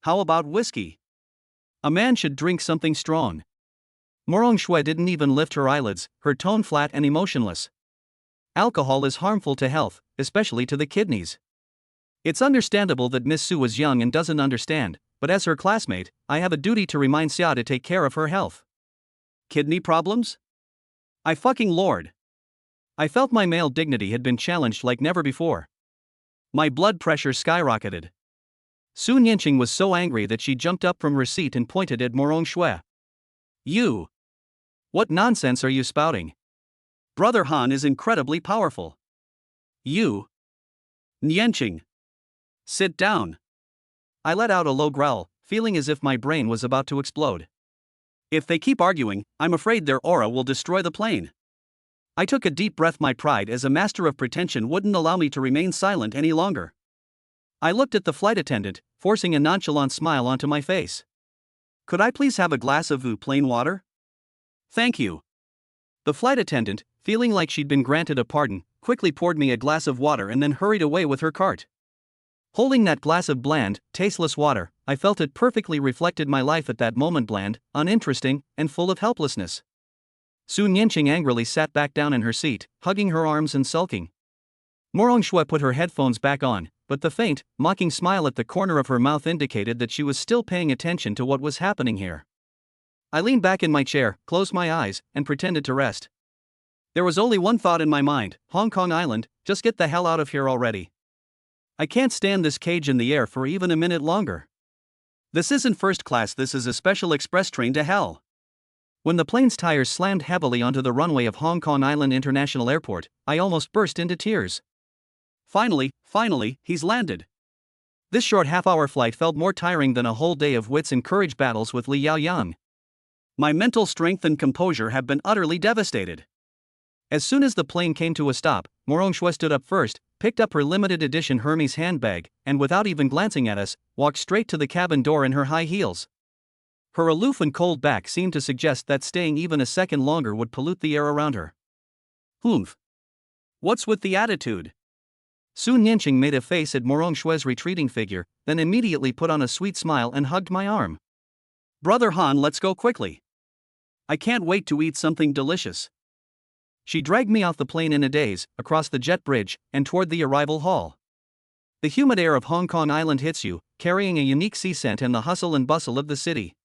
How about whiskey? A man should drink something strong. Morong Shui didn't even lift her eyelids, her tone flat and emotionless. Alcohol is harmful to health, especially to the kidneys. It's understandable that Miss Su is young and doesn't understand, but as her classmate, I have a duty to remind Xia to take care of her health. Kidney problems? I fucking lord. I felt my male dignity had been challenged like never before. My blood pressure skyrocketed. Su Nianqing was so angry that she jumped up from her seat and pointed at Morong Shui. You! What nonsense are you spouting? Brother Han is incredibly powerful. You! Nianqing! Sit down. I let out a low growl, feeling as if my brain was about to explode. If they keep arguing, I'm afraid their aura will destroy the plane. I took a deep breath. My pride as a master of pretension wouldn't allow me to remain silent any longer. I looked at the flight attendant, forcing a nonchalant smile onto my face. Could I please have a glass of plain water? Thank you. The flight attendant, feeling like she'd been granted a pardon, quickly poured me a glass of water and then hurried away with her cart. Holding that glass of bland, tasteless water, I felt it perfectly reflected my life at that moment, bland, uninteresting, and full of helplessness. Su Nianqing angrily sat back down in her seat, hugging her arms and sulking. Morong Shui put her headphones back on, but the faint, mocking smile at the corner of her mouth indicated that she was still paying attention to what was happening here. I leaned back in my chair, closed my eyes, and pretended to rest. There was only one thought in my mind: Hong Kong Island, just get the hell out of here already. I can't stand this cage in the air for even a minute longer. This isn't first class, this is a special express train to hell. When the plane's tires slammed heavily onto the runway of Hong Kong Island International Airport, I almost burst into tears. Finally, he's landed. This short half-hour flight felt more tiring than a whole day of wits and courage battles with Li Yaoyang. My mental strength and composure have been utterly devastated. As soon as the plane came to a stop, Morong Shui stood up first, picked up her limited edition Hermes handbag, and without even glancing at us, walked straight to the cabin door in her high heels. Her aloof and cold back seemed to suggest that staying even a second longer would pollute the air around her. Humph. What's with the attitude? Su Nianqing made a face at Morong Shui's retreating figure, then immediately put on a sweet smile and hugged my arm. Brother Han, let's go quickly. I can't wait to eat something delicious. She dragged me off the plane in a daze, across the jet bridge, and toward the arrival hall. The humid air of Hong Kong Island hits you, carrying a unique sea scent and the hustle and bustle of the city.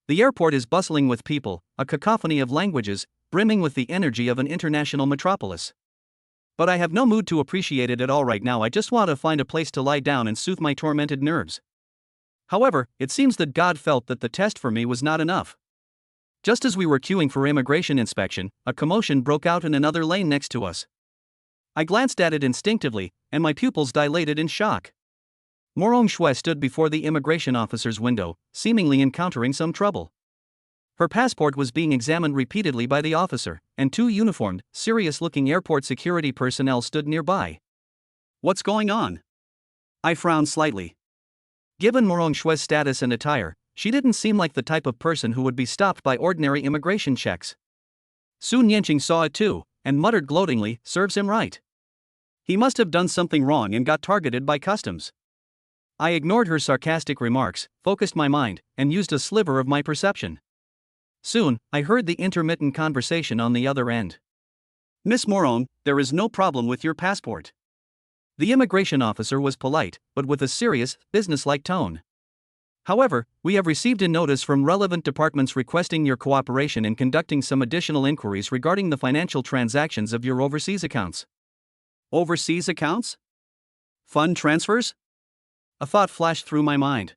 The airport is bustling with people, a cacophony of languages, brimming with the energy of an international metropolis. But I have no mood to appreciate it at all right now. I just want to find a place to lie down and soothe my tormented nerves. However, it seems that God felt that the test for me was not enough. Just as we were queuing for immigration inspection, a commotion broke out in another lane next to us. I glanced at it instinctively, and my pupils dilated in shock. Morong Shui stood before the immigration officer's window, seemingly encountering some trouble. Her passport was being examined repeatedly by the officer, and two uniformed, serious-looking airport security personnel stood nearby. What's going on? I frowned slightly. Given Morong Shui's status and attire, she didn't seem like the type of person who would be stopped by ordinary immigration checks. Sun Yanqing saw it too, and muttered gloatingly, "Serves him right. He must have done something wrong and got targeted by customs." I ignored her sarcastic remarks, focused my mind, and used a sliver of my perception. Soon, I heard the intermittent conversation on the other end. "Miss Morong, there is no problem with your passport." The immigration officer was polite, but with a serious, businesslike tone. "However, we have received a notice from relevant departments requesting your cooperation in conducting some additional inquiries regarding the financial transactions of your overseas accounts." Overseas accounts? Fund transfers? A thought flashed through my mind.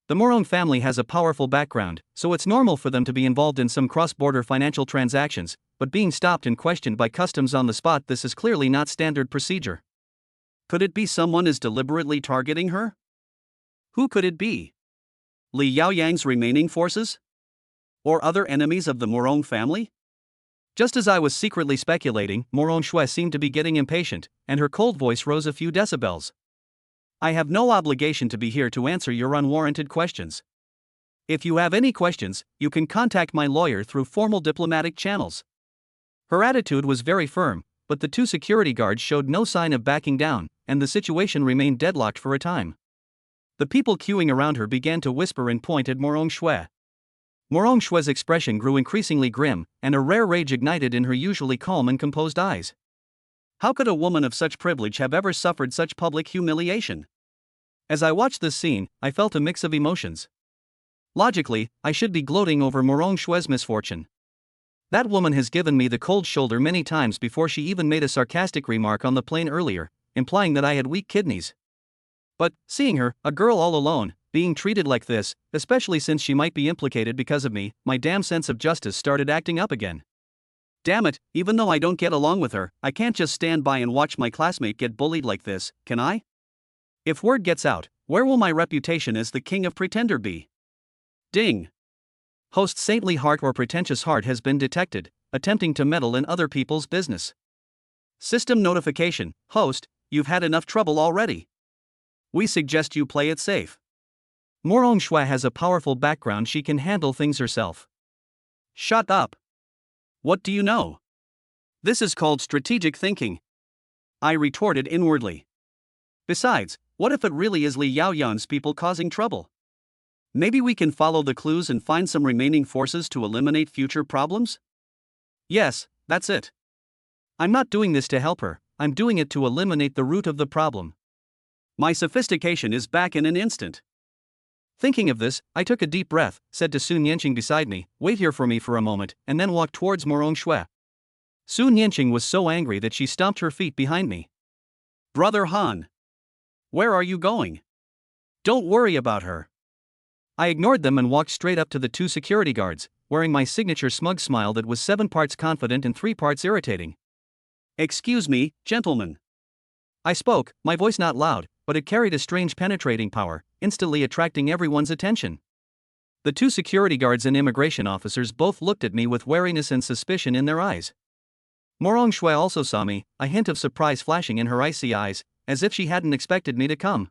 The Morong family has a powerful background, so it's normal for them to be involved in some cross-border financial transactions, but being stopped and questioned by customs on the spot, this is clearly not standard procedure. Could it be someone is deliberately targeting her? Who could it be? Li Yaoyang's remaining forces? Or other enemies of the Morong family? Just as I was secretly speculating, Morong Shui seemed to be getting impatient, and her cold voice rose a few decibels. "I have no obligation to be here to answer your unwarranted questions. If you have any questions, you can contact my lawyer through formal diplomatic channels." Her attitude was very firm, but the two security guards showed no sign of backing down, and the situation remained deadlocked for a time. The people queuing around her began to whisper and point at Morong Shui. Morong Shui's expression grew increasingly grim, and a rare rage ignited in her usually calm and composed eyes. How could a woman of such privilege have ever suffered such public humiliation? As I watched this scene, I felt a mix of emotions. Logically, I should be gloating over Morong Shui's misfortune. That woman has given me the cold shoulder many times before she even made a sarcastic remark on the plane earlier, implying that I had weak kidneys. But, seeing her, a girl all alone, being treated like this, especially since she might be implicated because of me, my damn sense of justice started acting up again. Damn it, even though I don't get along with her, I can't just stand by and watch my classmate get bullied like this, can I? If word gets out, where will my reputation as the king of pretender be? Ding! Host Saintly Heart or Pretentious Heart has been detected, attempting to meddle in other people's business. System notification: Host, you've had enough trouble already. We suggest you play it safe. Morong Shui has a powerful background, she can handle things herself. Shut up. What do you know? This is called strategic thinking. I retorted inwardly. Besides, what if it really is Li Yaoyang's people causing trouble? Maybe we can follow the clues and find some remaining forces to eliminate future problems? Yes, that's it. I'm not doing this to help her, I'm doing it to eliminate the root of the problem. My sophistication is back in an instant. Thinking of this, I took a deep breath, said to Sun Yanqing beside me, "Wait here for me for a moment," and then walked towards Morong Shui. Sun Yanqing was so angry that she stomped her feet behind me. "Brother Han! Where are you going? Don't worry about her." I ignored them and walked straight up to the two security guards, wearing my signature smug smile that was 7 parts confident and 3 parts irritating. "Excuse me, gentlemen." I spoke, my voice not loud, but it carried a strange penetrating power, instantly attracting everyone's attention. The two security guards and immigration officers both looked at me with wariness and suspicion in their eyes. Morong Shui also saw me, a hint of surprise flashing in her icy eyes, as if she hadn't expected me to come.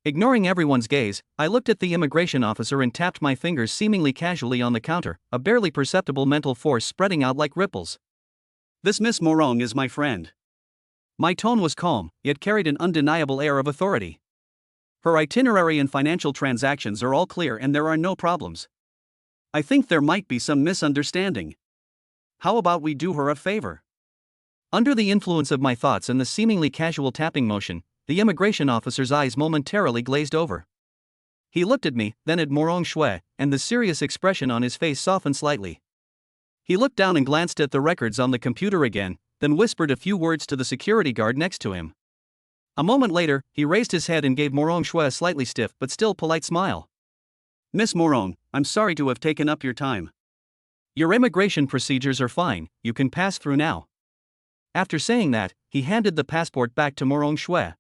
Ignoring everyone's gaze, I looked at the immigration officer and tapped my fingers seemingly casually on the counter, a barely perceptible mental force spreading out like ripples. "This Miss Morong is my friend." My tone was calm, yet carried an undeniable air of authority. Her itinerary and financial transactions are all clear and there are no problems. I think there might be some misunderstanding. How about we do her a favor? Under the influence of my thoughts and the seemingly casual tapping motion, the immigration officer's eyes momentarily glazed over. He looked at me, then at Morong Shui, and the serious expression on his face softened slightly. He looked down and glanced at the records on the computer again, then whispered a few words to the security guard next to him. A moment later, he raised his head and gave Morong Shui a slightly stiff but still polite smile. Miss Morong, I'm sorry to have taken up your time. Your immigration procedures are fine, you can pass through now. After saying that, he handed the passport back to Morong Shui.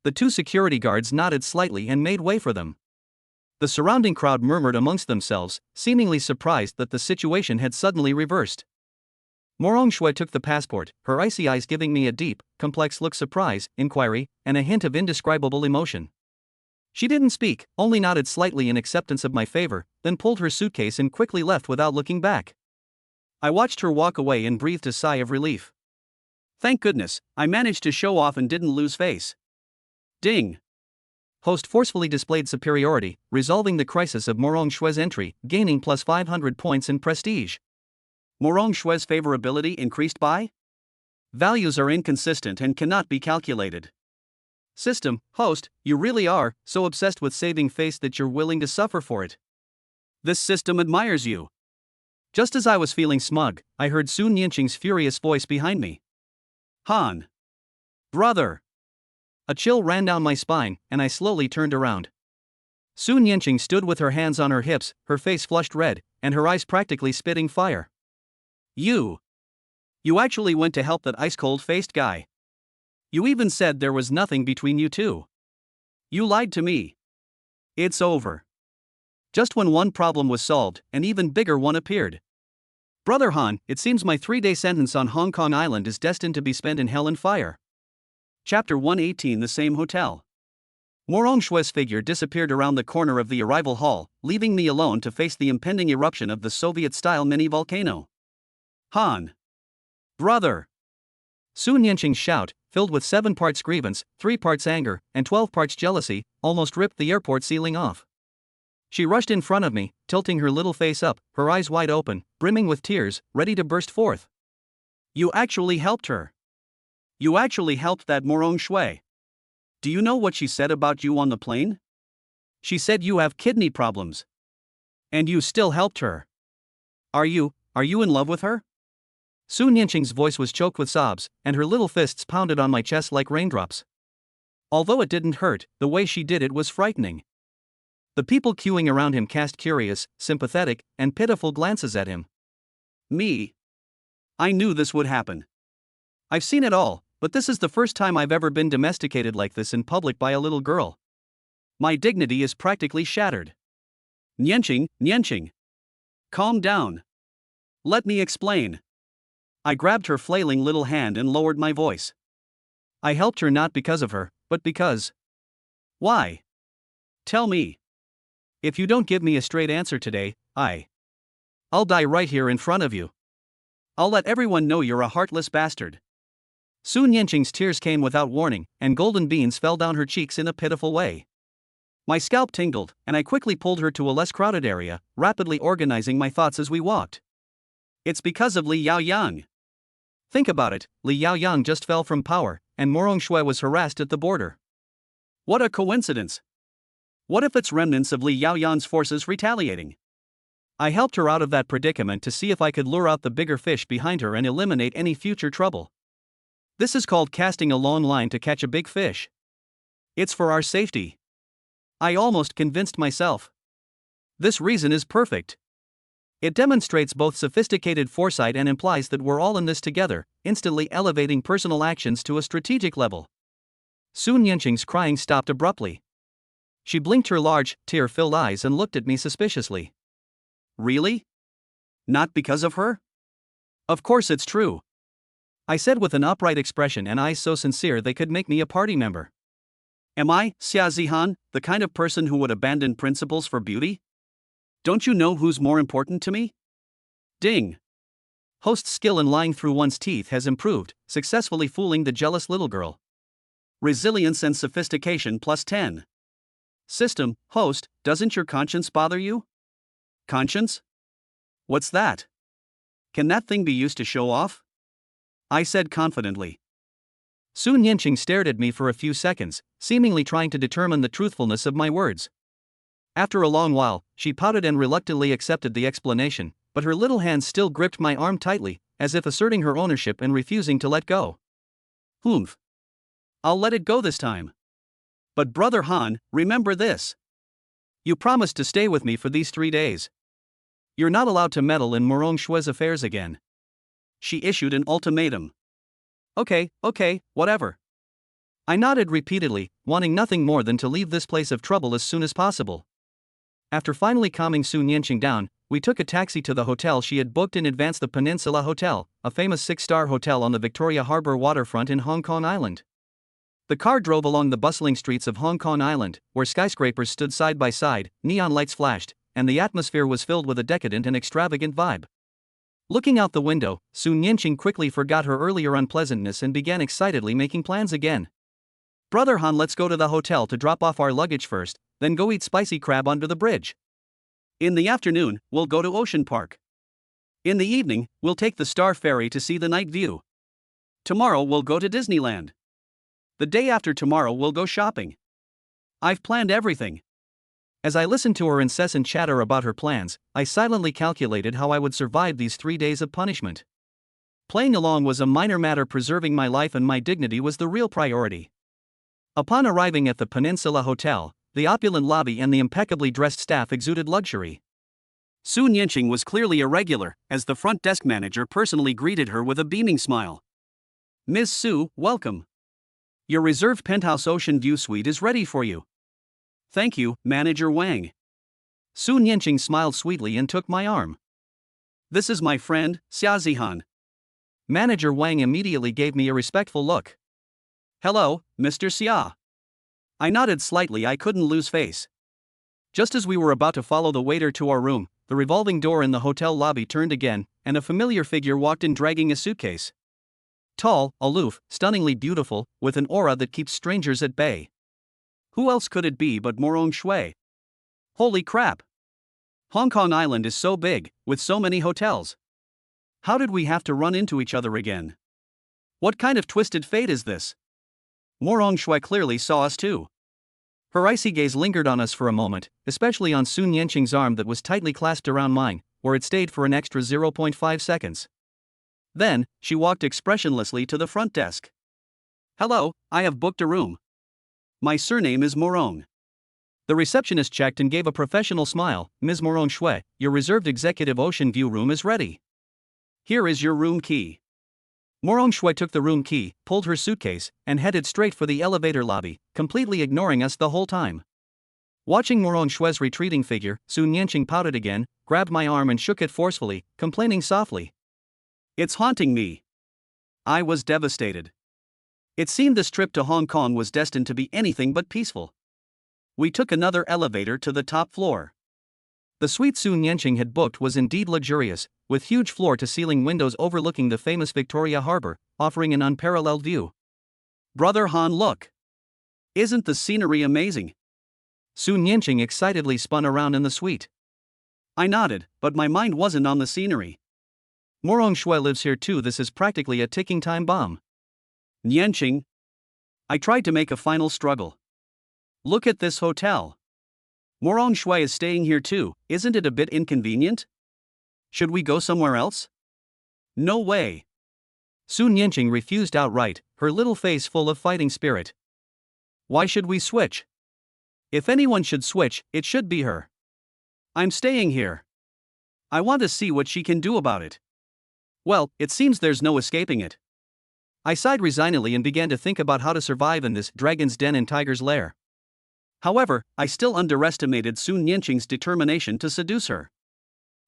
The two security guards nodded slightly and made way for them. The surrounding crowd murmured amongst themselves, seemingly surprised that the situation had suddenly reversed. Morong Shui took the passport, her icy eyes giving me a deep, complex look, surprise, inquiry, and a hint of indescribable emotion. She didn't speak, only nodded slightly in acceptance of my favor, then pulled her suitcase and quickly left without looking back. I watched her walk away and breathed a sigh of relief. Thank goodness, I managed to show off and didn't lose face. Ding! Host forcefully displayed superiority, resolving the crisis of Morong Shui's entry, gaining plus 500 points in prestige. Morong Shui's favorability increased by? Values are inconsistent and cannot be calculated. System, host, you really are so obsessed with saving face that you're willing to suffer for it. This system admires you. Just as I was feeling smug, I heard Sun Yanqing's furious voice behind me. Han! Brother! A chill ran down my spine, and I slowly turned around. Sun Yanqing stood with her hands on her hips, her face flushed red, and her eyes practically spitting fire. You actually went to help that ice-cold-faced guy. You even said there was nothing between you two. You lied to me. It's over. Just when one problem was solved, an even bigger one appeared. Brother Han, it seems my 3-day sentence on Hong Kong Island is destined to be spent in hell and fire. Chapter 118. The same hotel. Morong Shui's figure disappeared around the corner of the arrival hall, leaving me alone to face the impending eruption of the Soviet-style mini-volcano. Han! Brother! Sun Yanqing's shout, filled with 7 parts grievance, 3 parts anger, and 12 parts jealousy, almost ripped the airport ceiling off. She rushed in front of me, tilting her little face up, her eyes wide open, brimming with tears, ready to burst forth. You actually helped her. You actually helped that Morong Shui. Do you know what she said about you on the plane? She said you have kidney problems. And you still helped her. Are you in love with her? Sun Yanqing's voice was choked with sobs, and her little fists pounded on my chest like raindrops. Although it didn't hurt, the way she did it was frightening. The people queuing around him cast curious, sympathetic, and pitiful glances at him. Me? I knew this would happen. I've seen it all, but this is the first time I've ever been domesticated like this in public by a little girl. My dignity is practically shattered. Yanqing. Calm down. Let me explain. I grabbed her flailing little hand and lowered my voice. I helped her not because of her, but because. Why? Tell me. If you don't give me a straight answer today, I'll die right here in front of you. I'll let everyone know you're a heartless bastard. Sun Yanqing's tears came without warning, and golden beans fell down her cheeks in a pitiful way. My scalp tingled, and I quickly pulled her to a less crowded area, rapidly organizing my thoughts as we walked. It's because of Li Yaoyang. Think about it, Li Yaoyang just fell from power, and Morong Shui was harassed at the border. What a coincidence! What if it's remnants of Li Yaoyang's forces retaliating? I helped her out of that predicament to see if I could lure out the bigger fish behind her and eliminate any future trouble. This is called casting a long line to catch a big fish. It's for our safety. I almost convinced myself. This reason is perfect. It demonstrates both sophisticated foresight and implies that we're all in this together, instantly elevating personal actions to a strategic level. Sun Yanqing's crying stopped abruptly. She blinked her large, tear-filled eyes and looked at me suspiciously. Really? Not because of her? Of course it's true. I said with an upright expression and eyes so sincere they could make me a party member. Am I, Xia Zihan, the kind of person who would abandon principles for beauty? Don't you know who's more important to me? Ding! Host's skill in lying through one's teeth has improved, successfully fooling the jealous little girl. Resilience and sophistication plus 10. System, host, doesn't your conscience bother you? Conscience? What's that? Can that thing be used to show off? I said confidently. Sun Yanqing stared at me for a few seconds, seemingly trying to determine the truthfulness of my words. After a long while, she pouted and reluctantly accepted the explanation, but her little hand still gripped my arm tightly, as if asserting her ownership and refusing to let go. Humph. I'll let it go this time. But Brother Han, remember this. You promised to stay with me for these 3 days. You're not allowed to meddle in Morong Shue's affairs again. She issued an ultimatum. Okay, whatever. I nodded repeatedly, wanting nothing more than to leave this place of trouble as soon as possible. After finally calming Su Nianqing down, we took a taxi to the hotel she had booked in advance, the Peninsula Hotel, a famous 6-star hotel on the Victoria Harbour waterfront in Hong Kong Island. The car drove along the bustling streets of Hong Kong Island, where skyscrapers stood side by side, neon lights flashed, and the atmosphere was filled with a decadent and extravagant vibe. Looking out the window, Su Nianqing quickly forgot her earlier unpleasantness and began excitedly making plans again. Brother Han, let's go to the hotel to drop off our luggage first, then go eat spicy crab under the bridge. In the afternoon, we'll go to Ocean Park. In the evening, we'll take the Star Ferry to see the night view. Tomorrow we'll go to Disneyland. The day after tomorrow we'll go shopping. I've planned everything. As I listened to her incessant chatter about her plans, I silently calculated how I would survive these 3 days of punishment. Playing along was a minor matter, preserving my life and my dignity was the real priority. Upon arriving at the Peninsula Hotel, the opulent lobby and the impeccably dressed staff exuded luxury. Su Nianqing was clearly irregular, as the front desk manager personally greeted her with a beaming smile. Ms. Su, welcome. Your reserved penthouse ocean view suite is ready for you. Thank you, Manager Wang. Su Nianqing smiled sweetly and took my arm. This is my friend, Xia Han. Manager Wang immediately gave me a respectful look. Hello, Mr. Xia. I nodded slightly, I couldn't lose face. Just as we were about to follow the waiter to our room, the revolving door in the hotel lobby turned again, and a familiar figure walked in dragging a suitcase. Tall, aloof, stunningly beautiful, with an aura that keeps strangers at bay. Who else could it be but Morong Shui? Holy crap! Hong Kong Island is so big, with so many hotels. How did we have to run into each other again? What kind of twisted fate is this? Morong Shui clearly saw us too. Her icy gaze lingered on us for a moment, especially on Su Nianqing's arm that was tightly clasped around mine, where it stayed for an extra 0.5 seconds. Then, she walked expressionlessly to the front desk. Hello, I have booked a room. My surname is Morong. The receptionist checked and gave a professional smile. Ms. Morong Shui, your reserved executive ocean view room is ready. Here is your room key. Morong Shui took the room key, pulled her suitcase, and headed straight for the elevator lobby, completely ignoring us the whole time. Watching Morong Shui's retreating figure, Su Nianqing pouted again, grabbed my arm and shook it forcefully, complaining softly. It's haunting me. I was devastated. It seemed this trip to Hong Kong was destined to be anything but peaceful. We took another elevator to the top floor. The suite Su Nianqing had booked was indeed luxurious, with huge floor-to-ceiling windows overlooking the famous Victoria Harbour, offering an unparalleled view. Brother Han, look! Isn't the scenery amazing? Su Nianqing excitedly spun around in the suite. I nodded, but my mind wasn't on the scenery. Morong Shui lives here too, this is practically a ticking time bomb. Nianqing. I tried to make a final struggle. Look at this hotel. Morong Shui is staying here too, isn't it a bit inconvenient? Should we go somewhere else? No way. Su Nianqing refused outright, her little face full of fighting spirit. Why should we switch? If anyone should switch, it should be her. I'm staying here. I want to see what she can do about it. Well, it seems there's no escaping it. I sighed resignedly and began to think about how to survive in this dragon's den and tiger's lair. However, I still underestimated Su Nianqing's determination to seduce her.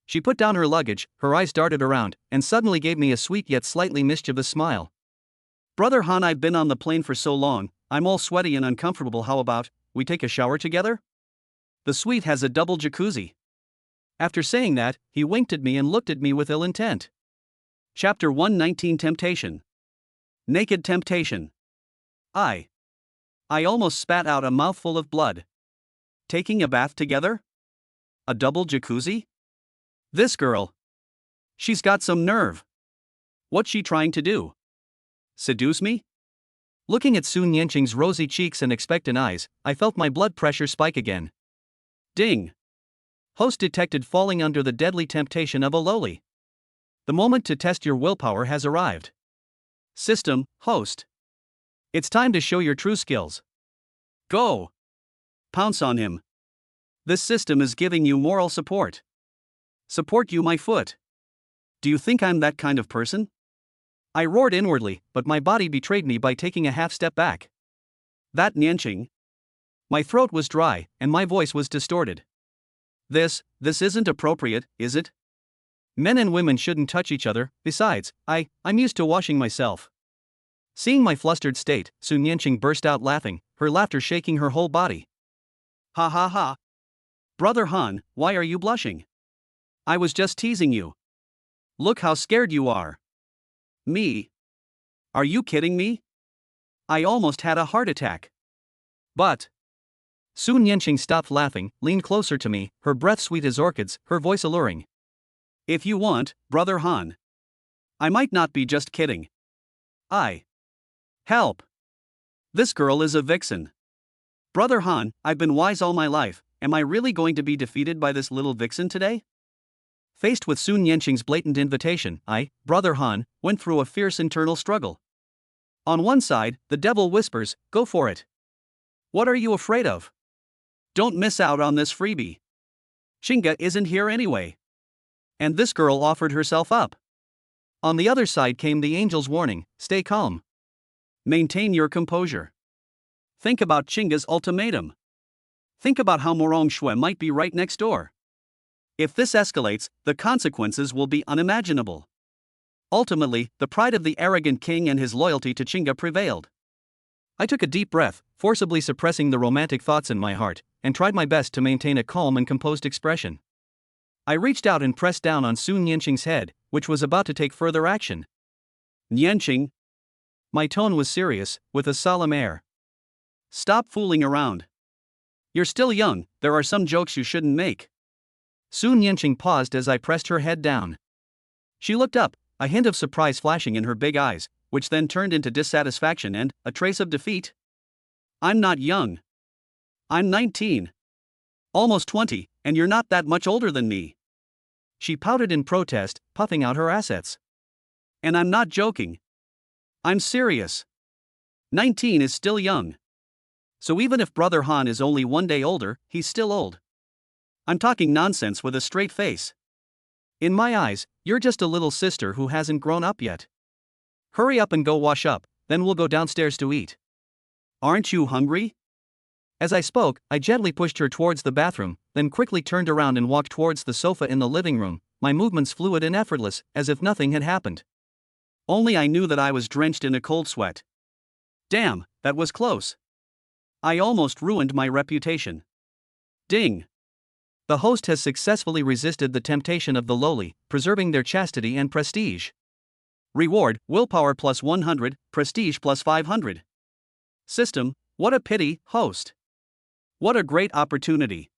She put down her luggage, her eyes darted around, and suddenly gave me a sweet yet slightly mischievous smile. Brother Han, I've been on the plane for so long, I'm all sweaty and uncomfortable, how about we take a shower together? The suite has a double jacuzzi. After saying that, he winked at me and looked at me with ill intent. Chapter 119, Temptation. Naked temptation. I almost spat out a mouthful of blood. Taking a bath together? A double jacuzzi? This girl. She's got some nerve. What's she trying to do? Seduce me? Looking at Su Nianqing's rosy cheeks and expectant eyes, I felt my blood pressure spike again. Ding! Host detected, falling under the deadly temptation of a lowly. The moment to test your willpower has arrived. System, host. It's time to show your true skills. Go! Pounce on him. This system is giving you moral support. Support you, my foot. Do you think I'm that kind of person? I roared inwardly, but my body betrayed me by taking a half step back. That Nianqing. My throat was dry, and my voice was distorted. This isn't appropriate, is it? Men and women shouldn't touch each other. Besides, I'm used to washing myself. Seeing my flustered state, Su Nianqing burst out laughing, her laughter shaking her whole body. Ha ha ha. Brother Han, why are you blushing? I was just teasing you. Look how scared you are. Me? Are you kidding me? I almost had a heart attack. But. Su Nianqing stopped laughing, leaned closer to me, her breath sweet as orchids, her voice alluring. If you want, Brother Han. I might not be just kidding. Help! This girl is a vixen. Brother Han, I've been wise all my life, am I really going to be defeated by this little vixen today? Faced with Su Nianqing's blatant invitation, Brother Han, went through a fierce internal struggle. On one side, the devil whispers, go for it. What are you afraid of? Don't miss out on this freebie. Chinga isn't here anyway. And this girl offered herself up. On the other side came the angel's warning, stay calm. Maintain your composure. Think about Chinga's ultimatum. Think about how Morong Shui might be right next door. If this escalates, the consequences will be unimaginable. Ultimately, the pride of the arrogant king and his loyalty to Chinga prevailed. I took a deep breath, forcibly suppressing the romantic thoughts in my heart, and tried my best to maintain a calm and composed expression. I reached out and pressed down on Su Nianqing's head, which was about to take further action. Nianqing. My tone was serious, with a solemn air. Stop fooling around. You're still young, there are some jokes you shouldn't make. Su Nianqing paused as I pressed her head down. She looked up, a hint of surprise flashing in her big eyes, which then turned into dissatisfaction and a trace of defeat. I'm not young. I'm 19. Almost 20, and you're not that much older than me. She pouted in protest, puffing out her assets. And I'm not joking. I'm serious. 19 is still young. So even if Brother Han is only 1 day older, he's still old. I'm talking nonsense with a straight face. In my eyes, you're just a little sister who hasn't grown up yet. Hurry up and go wash up, then we'll go downstairs to eat. Aren't you hungry? As I spoke, I gently pushed her towards the bathroom, then quickly turned around and walked towards the sofa in the living room, my movements fluid and effortless, as if nothing had happened. Only I knew that I was drenched in a cold sweat. Damn, that was close. I almost ruined my reputation. Ding! The host has successfully resisted the temptation of the lowly, preserving their chastity and prestige. Reward, willpower plus 100, prestige plus 500. System, what a pity, host. What a great opportunity.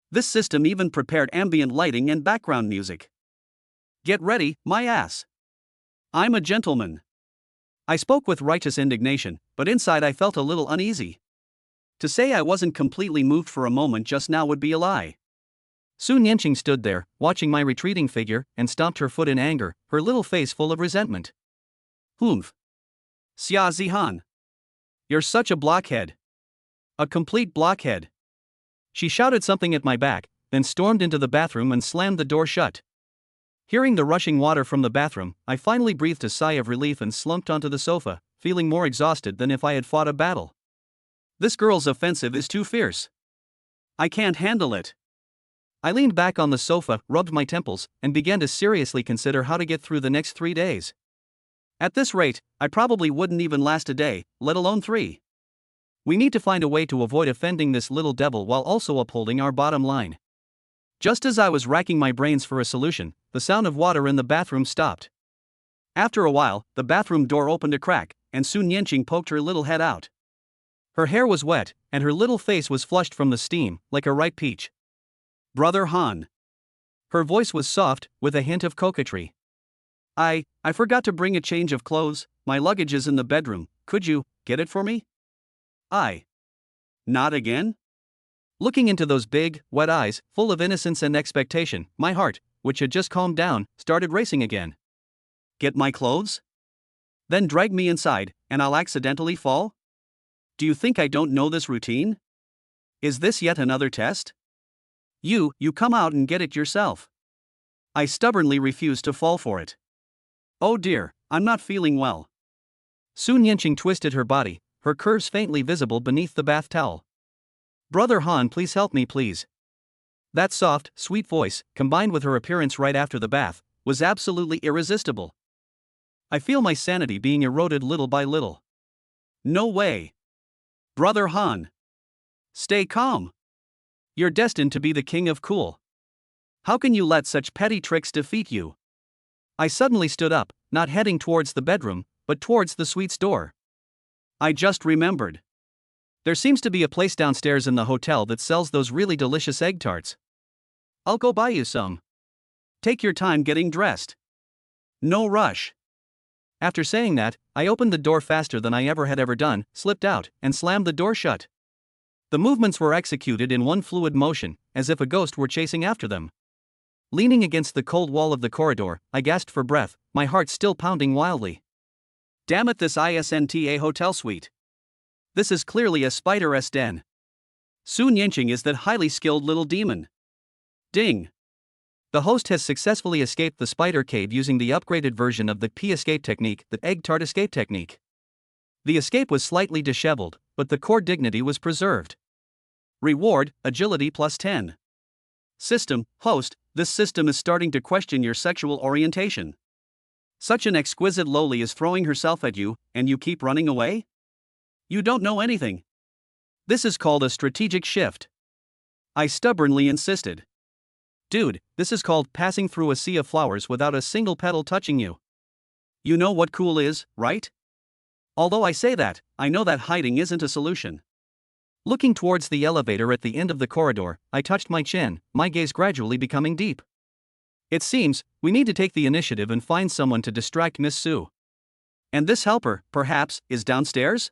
This system even prepared ambient lighting and background music. Get ready, my ass. I'm a gentleman. I spoke with righteous indignation, but inside I felt a little uneasy. To say I wasn't completely moved for a moment just now would be a lie. Su Nianqing stood there, watching my retreating figure, and stomped her foot in anger, her little face full of resentment. Humph. Xia Zihan. You're such a blockhead. A complete blockhead. She shouted something at my back, then stormed into the bathroom and slammed the door shut. Hearing the rushing water from the bathroom, I finally breathed a sigh of relief and slumped onto the sofa, feeling more exhausted than if I had fought a battle. This girl's offensive is too fierce. I can't handle it. I leaned back on the sofa, rubbed my temples, and began to seriously consider how to get through the next 3 days. At this rate, I probably wouldn't even last a day, let alone 3. We need to find a way to avoid offending this little devil while also upholding our bottom line. Just as I was racking my brains for a solution, the sound of water in the bathroom stopped. After a while, the bathroom door opened a crack, and Su Nianqing poked her little head out. Her hair was wet, and her little face was flushed from the steam, like a ripe peach. Brother Han. Her voice was soft, with a hint of coquetry. I forgot to bring a change of clothes, my luggage is in the bedroom, could you get it for me? Not again? Looking into those big, wet eyes, full of innocence and expectation, my heart, which had just calmed down, started racing again. Get my clothes? Then drag me inside, and I'll accidentally fall? Do you think I don't know this routine? Is this yet another test? You come out and get it yourself. I stubbornly refused to fall for it. Oh dear, I'm not feeling well. Su Nianqing twisted her body, her curves faintly visible beneath the bath towel. Brother Han, please help me, please. That soft, sweet voice, combined with her appearance right after the bath, was absolutely irresistible. I feel my sanity being eroded little by little. No way. Brother Han. Stay calm. You're destined to be the king of cool. How can you let such petty tricks defeat you? I suddenly stood up, not heading towards the bedroom, but towards the suite's door. I just remembered. There seems to be a place downstairs in the hotel that sells those really delicious egg tarts. I'll go buy you some. Take your time getting dressed. No rush. After saying that, I opened the door faster than I ever had done, slipped out, and slammed the door shut. The movements were executed in one fluid motion, as if a ghost were chasing after them. Leaning against the cold wall of the corridor, I gasped for breath, my heart still pounding wildly. Damn it, this isn't a hotel suite. This is clearly a spider's den. Su Nianqing is that highly skilled little demon. Ding. The host has successfully escaped the spider cave using the upgraded version of the escape technique, the egg tart escape technique. The escape was slightly disheveled, but the core dignity was preserved. Reward, agility plus 10. System, host, this system is starting to question your sexual orientation. Such an exquisite loli is throwing herself at you, and you keep running away? You don't know anything. This is called a strategic shift. I stubbornly insisted. Dude, this is called passing through a sea of flowers without a single petal touching you. You know what cool is, right? Although I say that, I know that hiding isn't a solution. Looking towards the elevator at the end of the corridor, I touched my chin, my gaze gradually becoming deep. It seems, we need to take the initiative and find someone to distract Miss Su. And this helper, perhaps, is downstairs?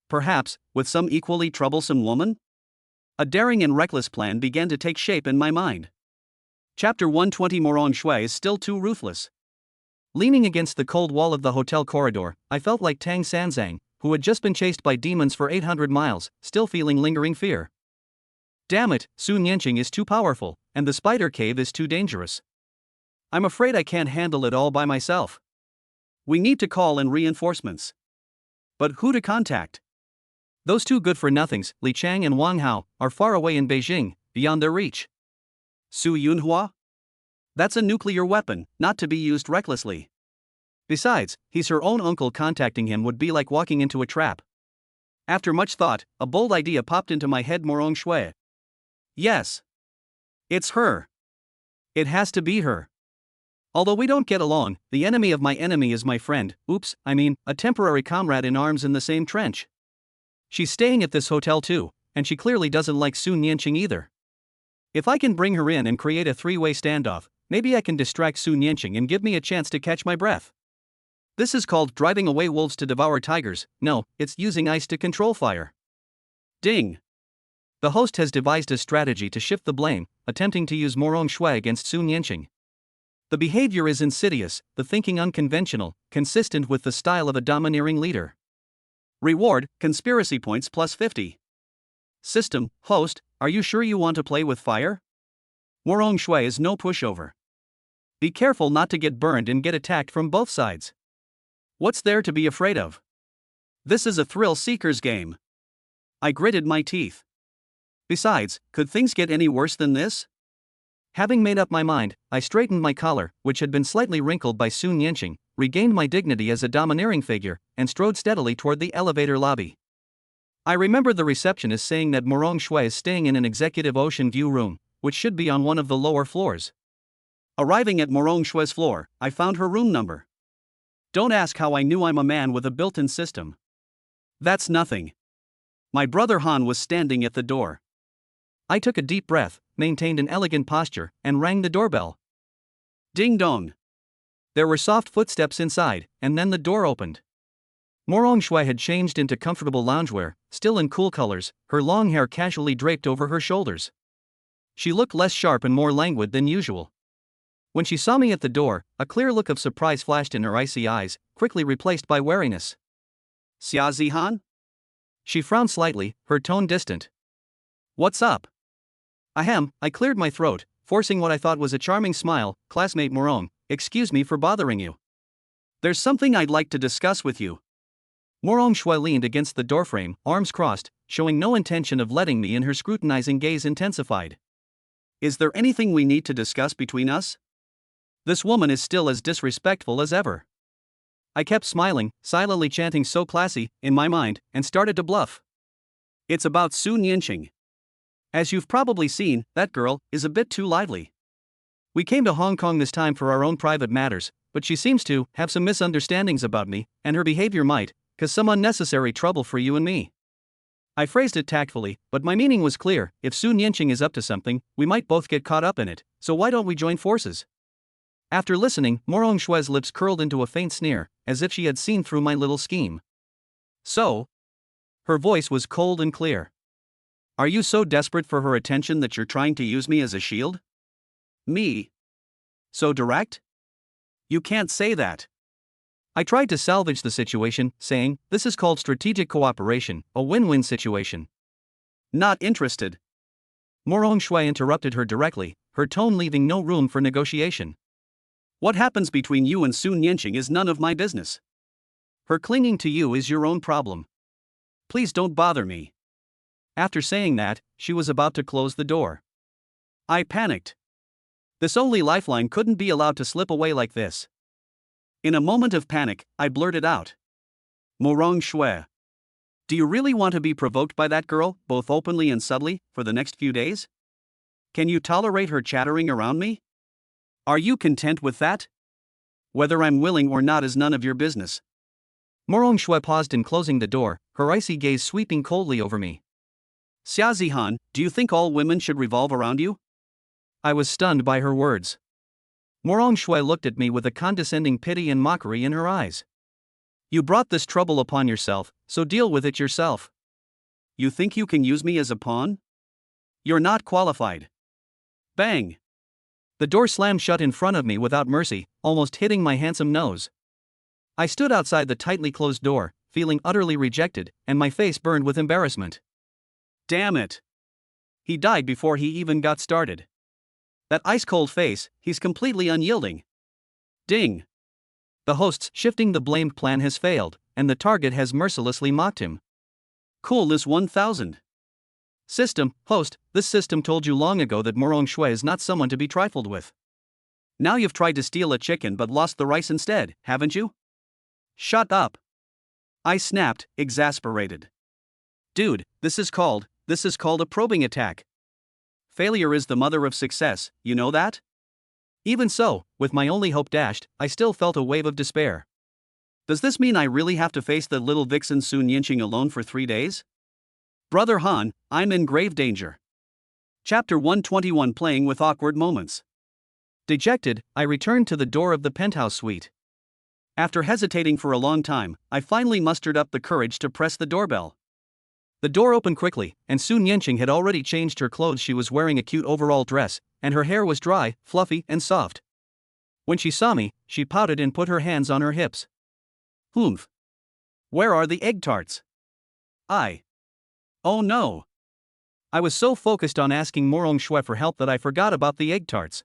Perhaps, with some equally troublesome woman? A daring and reckless plan began to take shape in my mind. Chapter 120 Morong Shui is still too ruthless. Leaning against the cold wall of the hotel corridor, I felt like Tang Sanzang, who had just been chased by demons for 800 miles, still feeling lingering fear. Damn it, Su Nianqing is too powerful, and the spider cave is too dangerous. I'm afraid I can't handle it all by myself. We need to call in reinforcements. But who to contact? Those two good-for-nothings, Li Chang and Wang Hao, are far away in Beijing, beyond their reach. Su Yunhua? That's a nuclear weapon, not to be used recklessly. Besides, he's her own uncle. Contacting him would be like walking into a trap. After much thought, a bold idea popped into my head. Morong Shui. Yes. It's her. It has to be her. Although we don't get along, the enemy of my enemy is my friend, a temporary comrade in arms in the same trench. She's staying at this hotel too, and she clearly doesn't like Su Nianqing either. If I can bring her in and create a three-way standoff, maybe I can distract Su Nianqing and give me a chance to catch my breath. This is called driving away wolves to devour tigers. No, it's using ice to control fire. Ding. The host has devised a strategy to shift the blame, attempting to use Morong Shui against Su Nianqing. The behavior is insidious, the thinking unconventional, consistent with the style of a domineering leader. Reward, conspiracy points plus 50. System, host, are you sure you want to play with fire? Morong Shui is no pushover. Be careful not to get burned and get attacked from both sides. What's there to be afraid of? This is a thrill-seeker's game. I gritted my teeth. Besides, could things get any worse than this? Having made up my mind, I straightened my collar, which had been slightly wrinkled by Su Nianqing, regained my dignity as a domineering figure, and strode steadily toward the elevator lobby. I remember the receptionist saying that Morong Shui is staying in an executive ocean view room, which should be on one of the lower floors. Arriving at Morong Shui's floor, I found her room number. Don't ask how I knew. I'm a man with a built-in system. That's nothing. My brother Han was standing at the door. I took a deep breath, maintained an elegant posture, and rang the doorbell. Ding dong. There were soft footsteps inside, and then the door opened. Morong Shui had changed into comfortable loungewear, still in cool colors, her long hair casually draped over her shoulders. She looked less sharp and more languid than usual. When she saw me at the door, a clear look of surprise flashed in her icy eyes, quickly replaced by wariness. Xiaozihan? She frowned slightly, her tone distant. What's up? Ahem, I cleared my throat, forcing what I thought was a charming smile. Classmate Morong, excuse me for bothering you. There's something I'd like to discuss with you. Morong Shui leaned against the doorframe, arms crossed, showing no intention of letting me in. Her scrutinizing gaze intensified. Is there anything we need to discuss between us? This woman is still as disrespectful as ever. I kept smiling, silently chanting so classy, in my mind, and started to bluff. It's about Su Nianqing. As you've probably seen, that girl is a bit too lively. We came to Hong Kong this time for our own private matters, but she seems to have some misunderstandings about me, and her behavior might cause some unnecessary trouble for you and me. I phrased it tactfully, but my meaning was clear. If Su Nianqing is up to something, we might both get caught up in it, so why don't we join forces? After listening, Morong Shui's lips curled into a faint sneer, as if she had seen through my little scheme. So? Her voice was cold and clear. Are you so desperate for her attention that you're trying to use me as a shield? Me? So direct? You can't say that. I tried to salvage the situation, saying, this is called strategic cooperation, a win-win situation. Not interested. Morong Shui interrupted her directly, her tone leaving no room for negotiation. What happens between you and Su Nianqing is none of my business. Her clinging to you is your own problem. Please don't bother me. After saying that, she was about to close the door. I panicked. This only lifeline couldn't be allowed to slip away like this. In a moment of panic, I blurted out. Morong Shui. Do you really want to be provoked by that girl, both openly and subtly, for the next few days? Can you tolerate her chattering around me? Are you content with that? Whether I'm willing or not is none of your business. Morong Shui paused in closing the door, her icy gaze sweeping coldly over me. Xiaozihan, do you think all women should revolve around you? I was stunned by her words. Morong Shui looked at me with a condescending pity and mockery in her eyes. You brought this trouble upon yourself, so deal with it yourself. You think you can use me as a pawn? You're not qualified. Bang! The door slammed shut in front of me without mercy, almost hitting my handsome nose. I stood outside the tightly closed door, feeling utterly rejected, and my face burned with embarrassment. Damn it! He died before he even got started. That ice-cold face, he's completely unyielding. Ding! The host's shifting the blamed plan has failed, and the target has mercilessly mocked him. Coolness 1000. System, host, this system told you long ago that Morong Shui is not someone to be trifled with. Now you've tried to steal a chicken but lost the rice instead, haven't you? Shut up! I snapped, exasperated. Dude, this is called a probing attack. Failure is the mother of success, you know that? Even so, with my only hope dashed, I still felt a wave of despair. Does this mean I really have to face the little vixen Su Nianqing alone for 3 days? Brother Han, I'm in grave danger. Chapter 121 Playing with Awkward Moments. Dejected, I returned to the door of the penthouse suite. After hesitating for a long time, I finally mustered up the courage to press the doorbell. The door opened quickly, and Su Nianqing had already changed her clothes. She was wearing a cute overall dress, and her hair was dry, fluffy, and soft. When she saw me, she pouted and put her hands on her hips. Humph. Where are the egg tarts? Oh no. I was so focused on asking Morong Shui for help that I forgot about the egg tarts.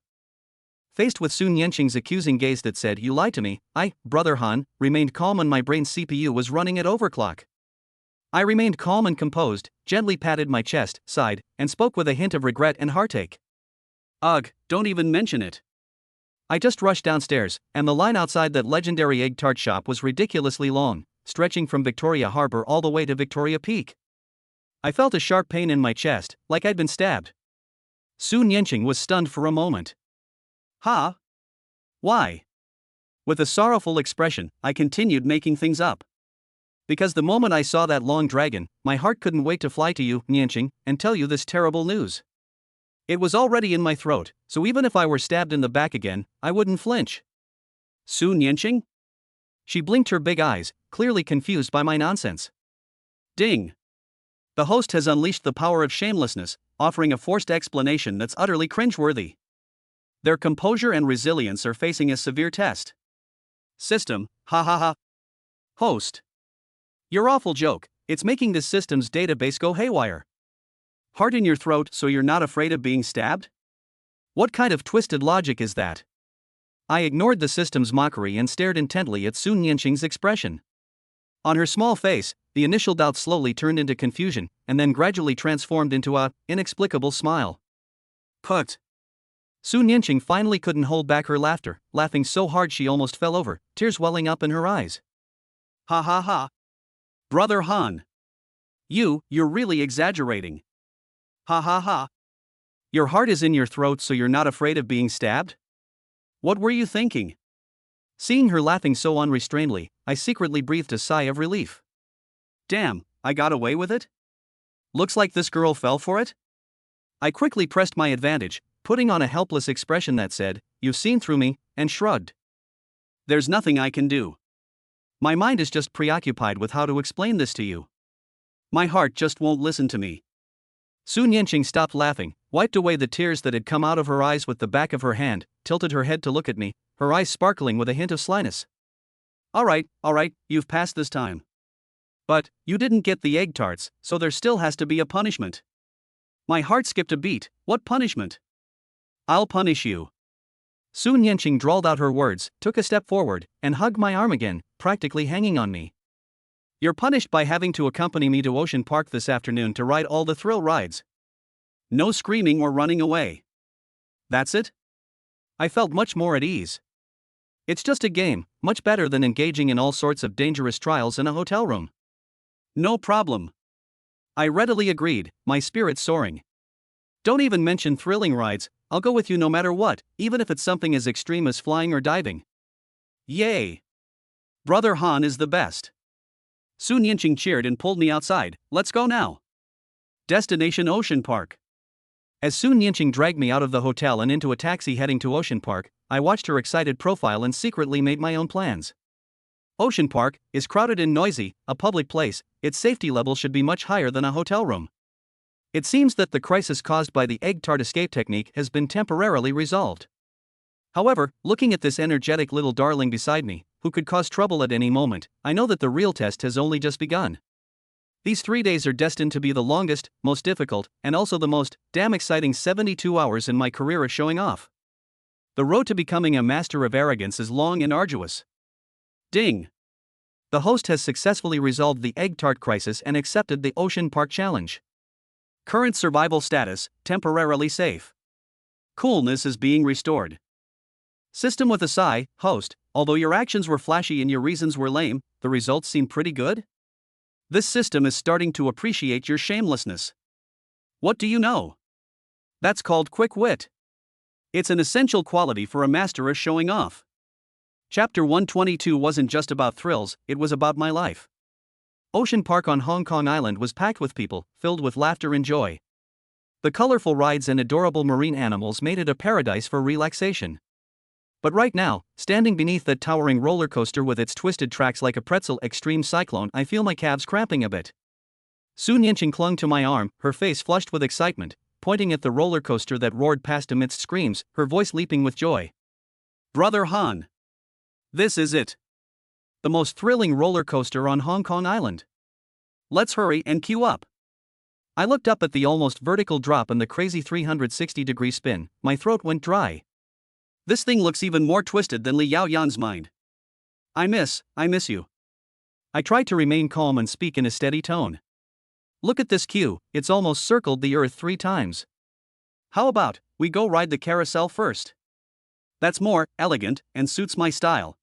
Faced with Su Nianqing's accusing gaze that said, you lied to me, I, Brother Han, remained calm and my brain's CPU was running at overclock. I remained calm and composed, gently patted my chest, sighed, and spoke with a hint of regret and heartache. Ugh, don't even mention it. I just rushed downstairs, and the line outside that legendary egg tart shop was ridiculously long, stretching from Victoria Harbor all the way to Victoria Peak. I felt a sharp pain in my chest, like I'd been stabbed. Su Nianqing was stunned for a moment. Huh? Why? With a sorrowful expression, I continued making things up. Because the moment I saw that long dragon, my heart couldn't wait to fly to you, Nianqing, and tell you this terrible news. It was already in my throat, so even if I were stabbed in the back again, I wouldn't flinch. Su Nianqing? She blinked her big eyes, clearly confused by my nonsense. Ding! The host has unleashed the power of shamelessness, offering a forced explanation that's utterly cringeworthy. Their composure and resilience are facing a severe test. System, ha ha ha. Host. Your awful joke, it's making this system's database go haywire. Heart in your throat so you're not afraid of being stabbed? What kind of twisted logic is that? I ignored the system's mockery and stared intently at Sun Yanqing's expression. On her small face, the initial doubt slowly turned into confusion, and then gradually transformed into a inexplicable smile. Put. Sun Yanqing finally couldn't hold back her laughter, laughing so hard she almost fell over, tears welling up in her eyes. Ha ha ha. Brother Han. You're really exaggerating. Ha ha ha. Your heart is in your throat so you're not afraid of being stabbed? What were you thinking? Seeing her laughing so unrestrainedly, I secretly breathed a sigh of relief. Damn, I got away with it? Looks like this girl fell for it? I quickly pressed my advantage, putting on a helpless expression that said, "You've seen through me," and shrugged. There's nothing I can do. My mind is just preoccupied with how to explain this to you. My heart just won't listen to me. Sun Yanqing stopped laughing, wiped away the tears that had come out of her eyes with the back of her hand, tilted her head to look at me, her eyes sparkling with a hint of slyness. All right, you've passed this time. But you didn't get the egg tarts, so there still has to be a punishment. My heart skipped a beat. What punishment? I'll punish you. Sun Yanqing drawled out her words, took a step forward, and hugged my arm again, practically hanging on me. You're punished by having to accompany me to Ocean Park this afternoon to ride all the thrill rides. No screaming or running away. That's it? I felt much more at ease. It's just a game, much better than engaging in all sorts of dangerous trials in a hotel room. No problem. I readily agreed, my spirits soaring. Don't even mention thrilling rides, I'll go with you no matter what, even if it's something as extreme as flying or diving. Yay! Brother Han is the best. Sun Yanqing cheered and pulled me outside. Let's go now. Destination Ocean Park. As Sun Yanqing dragged me out of the hotel and into a taxi heading to Ocean Park, I watched her excited profile and secretly made my own plans. Ocean Park is crowded and noisy, a public place. Its safety level should be much higher than a hotel room. It seems that the crisis caused by the egg tart escape technique has been temporarily resolved. However, looking at this energetic little darling beside me, who could cause trouble at any moment, I know that the real test has only just begun. These 3 days are destined to be the longest, most difficult, and also the most damn exciting 72 hours in my career of showing off. The road to becoming a master of arrogance is long and arduous. Ding! The host has successfully resolved the egg tart crisis and accepted the Ocean Park challenge. Current survival status, temporarily safe. Coolness is being restored. System with a sigh, host, although your actions were flashy and your reasons were lame, the results seem pretty good? This system is starting to appreciate your shamelessness. What do you know? That's called quick wit. It's an essential quality for a master of showing off. Chapter 122 wasn't just about thrills, it was about my life. Ocean Park on Hong Kong Island was packed with people, filled with laughter and joy. The colorful rides and adorable marine animals made it a paradise for relaxation. But right now, standing beneath that towering roller coaster with its twisted tracks like a pretzel extreme cyclone, I feel my calves cramping a bit. Sun Yanqing clung to my arm, her face flushed with excitement, pointing at the roller coaster that roared past amidst screams, her voice leaping with joy. Brother Han! This is it. The most thrilling roller coaster on Hong Kong Island. Let's hurry and queue up. I looked up at the almost vertical drop and the crazy 360-degree spin, my throat went dry. This thing looks even more twisted than Li Yaoyan's mind. I miss you. I tried to remain calm and speak in a steady tone. Look at this queue, it's almost circled the earth 3 times. How about we go ride the carousel first? That's more elegant and suits my style.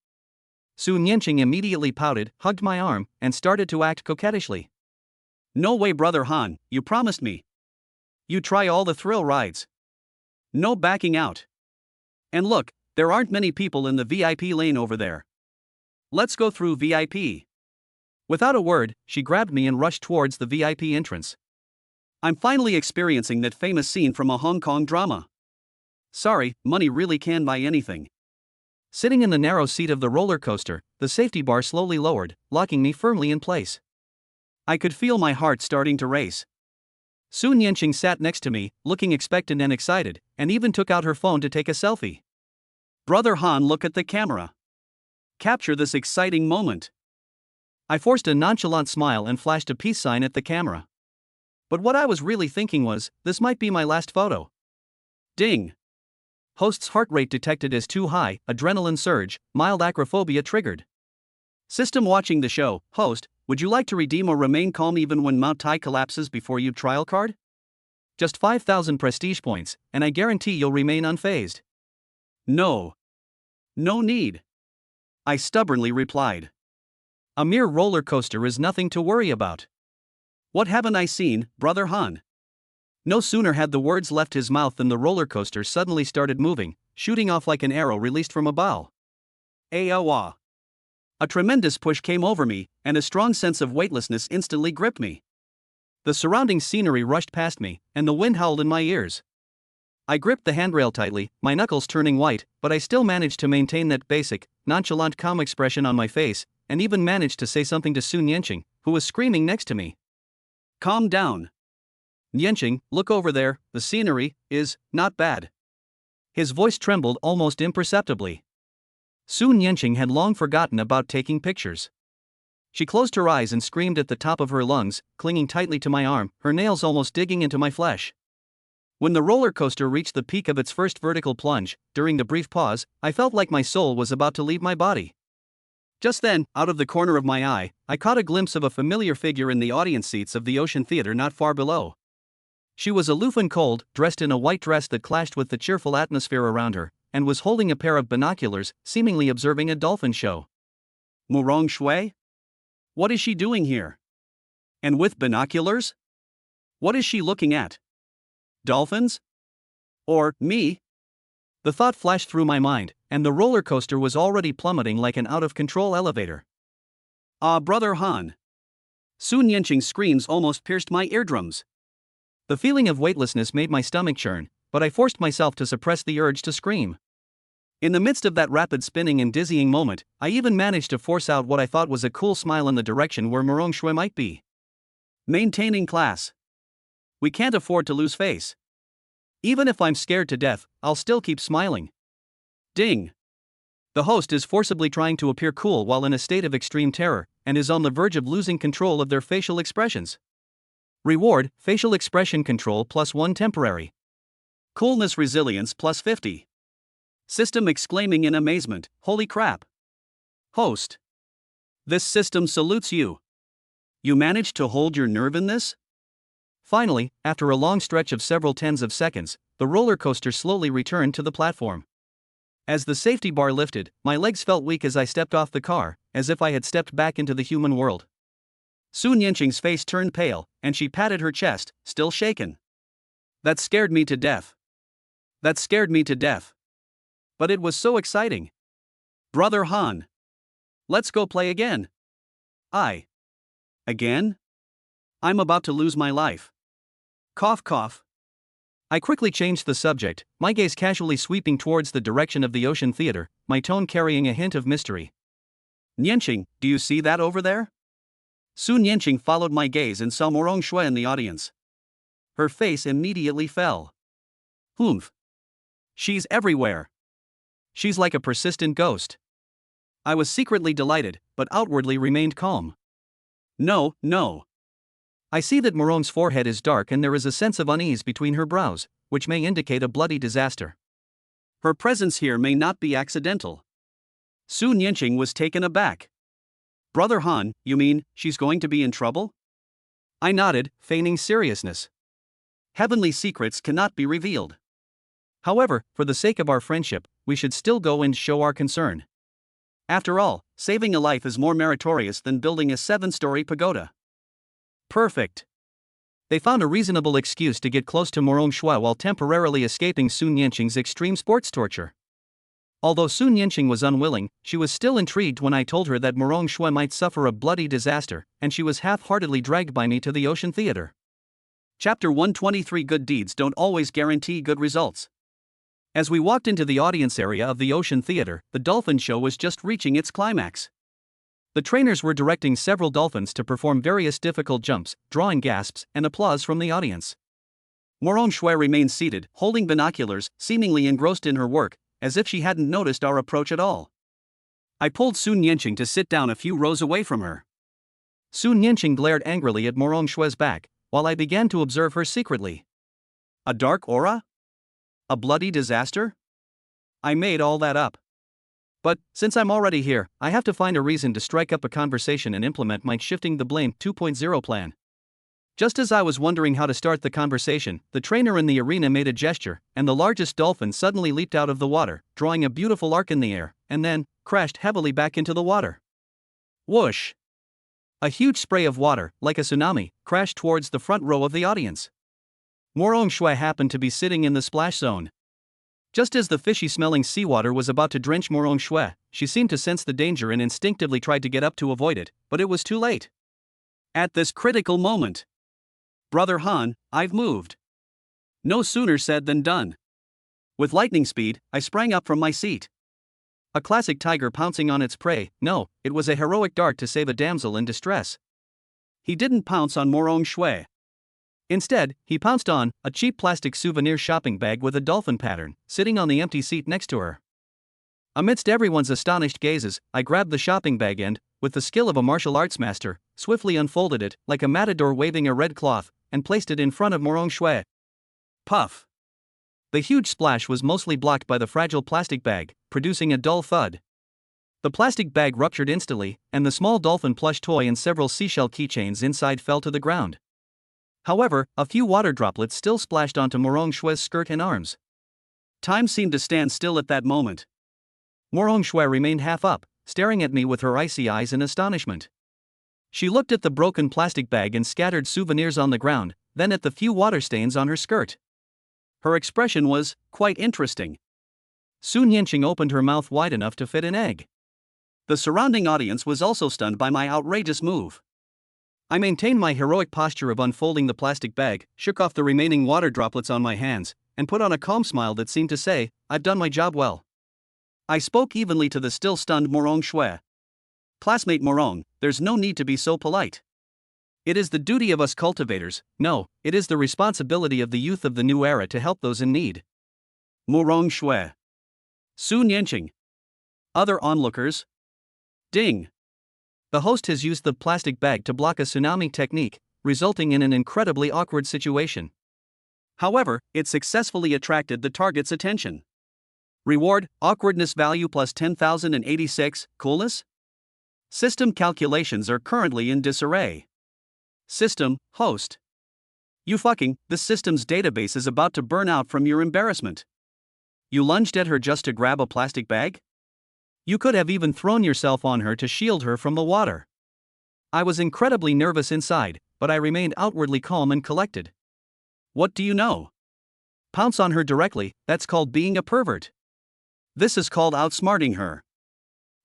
Sun Yanqing immediately pouted, hugged my arm, and started to act coquettishly. No way, Brother Han, you promised me. You try all the thrill rides. No backing out. And look, there aren't many people in the VIP lane over there. Let's go through VIP. Without a word, she grabbed me and rushed towards the VIP entrance. I'm finally experiencing that famous scene from a Hong Kong drama. Sorry, money really can buy anything. Sitting in the narrow seat of the roller coaster, the safety bar slowly lowered, locking me firmly in place. I could feel my heart starting to race. Sun Yanqing sat next to me, looking expectant and excited, and even took out her phone to take a selfie. Brother Han, look at the camera. Capture this exciting moment. I forced a nonchalant smile and flashed a peace sign at the camera. But what I was really thinking was, this might be my last photo. Ding. Host's heart rate detected as too high, adrenaline surge, mild acrophobia triggered. System watching the show. Host, would you like to redeem or remain calm even when Mount Tai collapses before you trial card? Just 5,000 prestige points, and I guarantee you'll remain unfazed. No. No need. I stubbornly replied. A mere roller coaster is nothing to worry about. What haven't I seen, Brother Han? No sooner had the words left his mouth than the roller coaster suddenly started moving, shooting off like an arrow released from a bow. Awa. A tremendous push came over me, and a strong sense of weightlessness instantly gripped me. The surrounding scenery rushed past me, and the wind howled in my ears. I gripped the handrail tightly, my knuckles turning white, but I still managed to maintain that basic, nonchalant calm expression on my face, and even managed to say something to Sun Yenqing, who was screaming next to me. Calm down. Yenqing, look over there, the scenery is not bad. His voice trembled almost imperceptibly. Sun Yenqing had long forgotten about taking pictures. She closed her eyes and screamed at the top of her lungs, clinging tightly to my arm, her nails almost digging into my flesh. When the roller coaster reached the peak of its first vertical plunge, during the brief pause, I felt like my soul was about to leave my body. Just then, out of the corner of my eye, I caught a glimpse of a familiar figure in the audience seats of the Ocean Theater not far below. She was aloof and cold, dressed in a white dress that clashed with the cheerful atmosphere around her, and was holding a pair of binoculars, seemingly observing a dolphin show. Murong Shui? What is she doing here? And with binoculars? What is she looking at? Dolphins? Or me? The thought flashed through my mind, and the roller coaster was already plummeting like an out-of-control elevator. Ah, Brother Han! Sun Yenqing's screams almost pierced my eardrums. The feeling of weightlessness made my stomach churn, but I forced myself to suppress the urge to scream. In the midst of that rapid spinning and dizzying moment, I even managed to force out what I thought was a cool smile in the direction where Murong Shui might be. Maintaining class. We can't afford to lose face. Even if I'm scared to death, I'll still keep smiling. Ding. The host is forcibly trying to appear cool while in a state of extreme terror, and is on the verge of losing control of their facial expressions. Reward, facial expression control +1 temporary. Coolness resilience +50. System exclaiming in amazement, holy crap. Host. This system salutes you. You managed to hold your nerve in this? Finally, after a long stretch of several tens of seconds, the roller coaster slowly returned to the platform. As the safety bar lifted, my legs felt weak as I stepped off the car, as if I had stepped back into the human world. Sun Yenqing's face turned pale, and she patted her chest, still shaken. That scared me to death. That scared me to death. But it was so exciting. Brother Han. Let's go play again. Again? I'm about to lose my life. Cough cough. I quickly changed the subject, my gaze casually sweeping towards the direction of the Ocean Theater, my tone carrying a hint of mystery. Yenqing, do you see that over there? Sun Yenqing followed my gaze and saw Murong Shui in the audience. Her face immediately fell. Humph. She's everywhere. She's like a persistent ghost. I was secretly delighted, but outwardly remained calm. No. I see that Murong's forehead is dark and there is a sense of unease between her brows, which may indicate a bloody disaster. Her presence here may not be accidental. Sun Yenqing was taken aback. Brother Han, you mean, she's going to be in trouble? I nodded, feigning seriousness. Heavenly secrets cannot be revealed. However, for the sake of our friendship, we should still go and show our concern. After all, saving a life is more meritorious than building a 7-story pagoda. Perfect. They found a reasonable excuse to get close to Murong Shui while temporarily escaping Sun Yenqing's extreme sports torture. Although Sun Yenqing was unwilling, she was still intrigued when I told her that Murong Shui might suffer a bloody disaster, and she was half-heartedly dragged by me to the Ocean Theater. Chapter 123. Good deeds don't always guarantee good results. As we walked into the audience area of the Ocean Theater, the dolphin show was just reaching its climax. The trainers were directing several dolphins to perform various difficult jumps, drawing gasps and applause from the audience. Murong Shui remained seated, holding binoculars, seemingly engrossed in her work, as if she hadn't noticed our approach at all. I pulled Sun Yenqing to sit down a few rows away from her. Sun Yanqing glared angrily at Morong Shue's back, while I began to observe her secretly. A dark aura? A bloody disaster? I made all that up. But, since I'm already here, I have to find a reason to strike up a conversation and implement my Shifting the Blame 2.0 plan. Just as I was wondering how to start the conversation, the trainer in the arena made a gesture, and the largest dolphin suddenly leaped out of the water, drawing a beautiful arc in the air, and then crashed heavily back into the water. Whoosh! A huge spray of water, like a tsunami, crashed towards the front row of the audience. Morong Shue happened to be sitting in the splash zone. Just as the fishy-smelling seawater was about to drench Morong Shue, she seemed to sense the danger and instinctively tried to get up to avoid it, but it was too late. At this critical moment, "Brother Han, I've moved." No sooner said than done. With lightning speed, I sprang up from my seat. A classic tiger pouncing on its prey. No, it was a heroic dart to save a damsel in distress. He didn't pounce on Morong Shue. Instead, he pounced on a cheap plastic souvenir shopping bag with a dolphin pattern, sitting on the empty seat next to her. Amidst everyone's astonished gazes, I grabbed the shopping bag and, with the skill of a martial arts master, swiftly unfolded it, like a matador waving a red cloth, and placed it in front of Morong Shue. Puff! The huge splash was mostly blocked by the fragile plastic bag, producing a dull thud. The plastic bag ruptured instantly, and the small dolphin plush toy and several seashell keychains inside fell to the ground. However, a few water droplets still splashed onto Morong Shue's skirt and arms. Time seemed to stand still at that moment. Morong Shue remained half up, staring at me with her icy eyes in astonishment. She looked at the broken plastic bag and scattered souvenirs on the ground, then at the few water stains on her skirt. Her expression was quite interesting. Sun Yanqing opened her mouth wide enough to fit an egg. The surrounding audience was also stunned by my outrageous move. I maintained my heroic posture of unfolding the plastic bag, shook off the remaining water droplets on my hands, and put on a calm smile that seemed to say, "I've done my job well." I spoke evenly to the still stunned Morong Shue. "Classmate Morong, there's no need to be so polite. It is the duty of us cultivators, no, it is the responsibility of the youth of the new era to help those in need." Morong Shue. Sun Yanqing. Other onlookers. Ding. The host has used the plastic bag to block a tsunami technique, resulting in an incredibly awkward situation. However, it successfully attracted the target's attention. Reward, awkwardness value plus 10,086, coolness? System calculations are currently in disarray. System, host. This system's database is about to burn out from your embarrassment. You lunged at her just to grab a plastic bag? You could have even thrown yourself on her to shield her from the water. I was incredibly nervous inside, but I remained outwardly calm and collected. What do you know? Pounce on her directly, that's called being a pervert. This is called outsmarting her.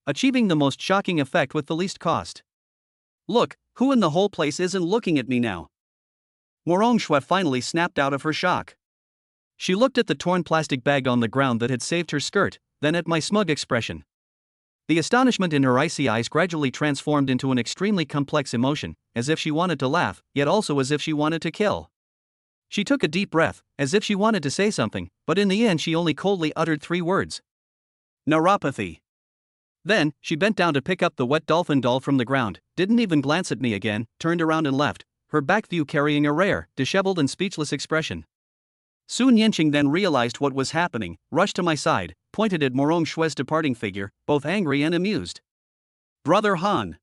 Achieving the most shocking effect with the least cost. Look, who in the whole place isn't looking at me now? Morong Shue finally snapped out of her shock. She looked at the torn plastic bag on the ground that had saved her skirt, then at my smug expression. The astonishment in her icy eyes gradually transformed into an extremely complex emotion, as if she wanted to laugh, yet also as if she wanted to kill. She took a deep breath, as if she wanted to say something, but in the end she only coldly uttered 3 words. Neuropathy. Then, she bent down to pick up the wet dolphin doll from the ground, didn't even glance at me again, turned around and left, her back view carrying a rare, disheveled and speechless expression. Sun Yanqing then realized what was happening, rushed to my side, pointed at Morong Shue's departing figure, both angry and amused. "Brother Han.